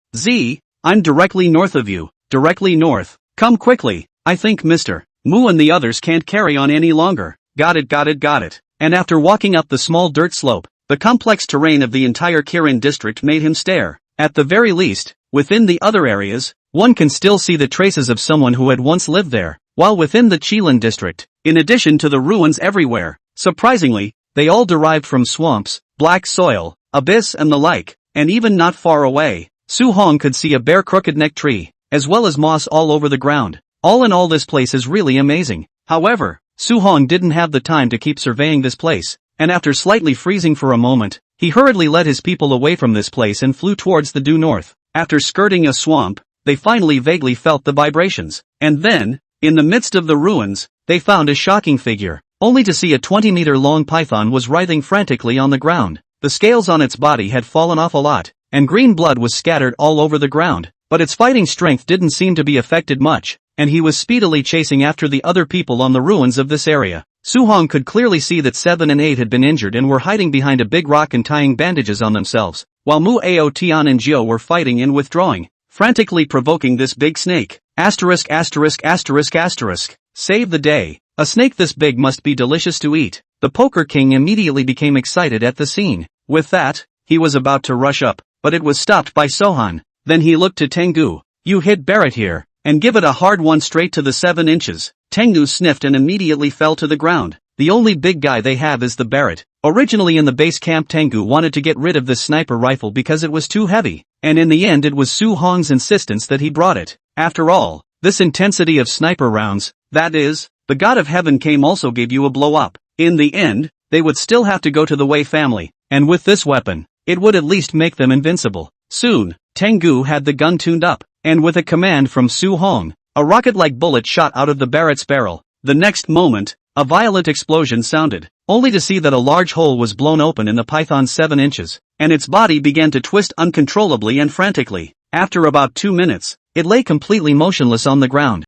I'm directly north of you. Directly north. Come quickly. I think Mr. Mu and the others can't carry on any longer." Got it. And after walking up the small dirt slope, the complex terrain of the entire Kirin district made him stare. At the very least, within the other areas, one can still see the traces of someone who had once lived there, while within the Qilin district, in addition to the ruins everywhere, surprisingly, they all derived from swamps, black soil, abyss and the like, and even not far away, Su Hong could see a bare crooked-neck tree, as well as moss all over the ground. All in all, this place is really amazing. However, Su Hong didn't have the time to keep surveying this place, and after slightly freezing for a moment, he hurriedly led his people away from this place and flew towards the due north. After skirting a swamp, they finally vaguely felt the vibrations, and then, in the midst of the ruins, they found a shocking figure, only to see a 20-meter-long python was writhing frantically on the ground. The scales on its body had fallen off a lot, and green blood was scattered all over the ground, but its fighting strength didn't seem to be affected much, and he was speedily chasing after the other people on the ruins of this area. Su Hong could clearly see that 7 and 8 had been injured and were hiding behind a big rock and tying bandages on themselves, while Mu Ao, Tian and Jiao were fighting and withdrawing, frantically provoking this big snake. Save the day. A snake this big must be delicious to eat. The Poker King immediately became excited at the scene. With that, he was about to rush up, but it was stopped by Sohan. Then he looked to Tengu. "You hit Barrett here, and give it a hard one straight to the 7 inches. Tengu sniffed and immediately fell to the ground. The only big guy they have is the Barrett. Originally in the base camp, Tengu wanted to get rid of this sniper rifle because it was too heavy, and in the end it was Su Hong's insistence that he brought it. After all, this intensity of sniper rounds, that is, the God of Heaven came also gave you a blow up. In the end, they would still have to go to the Wei family, and with this weapon, it would at least make them invincible. Soon, Tengu had the gun tuned up, and with a command from Su Hong, a rocket-like bullet shot out of the Barrett's barrel. The next moment, a violent explosion sounded, only to see that a large hole was blown open in the python's 7 inches, and its body began to twist uncontrollably and frantically. After about 2 minutes, it lay completely motionless on the ground.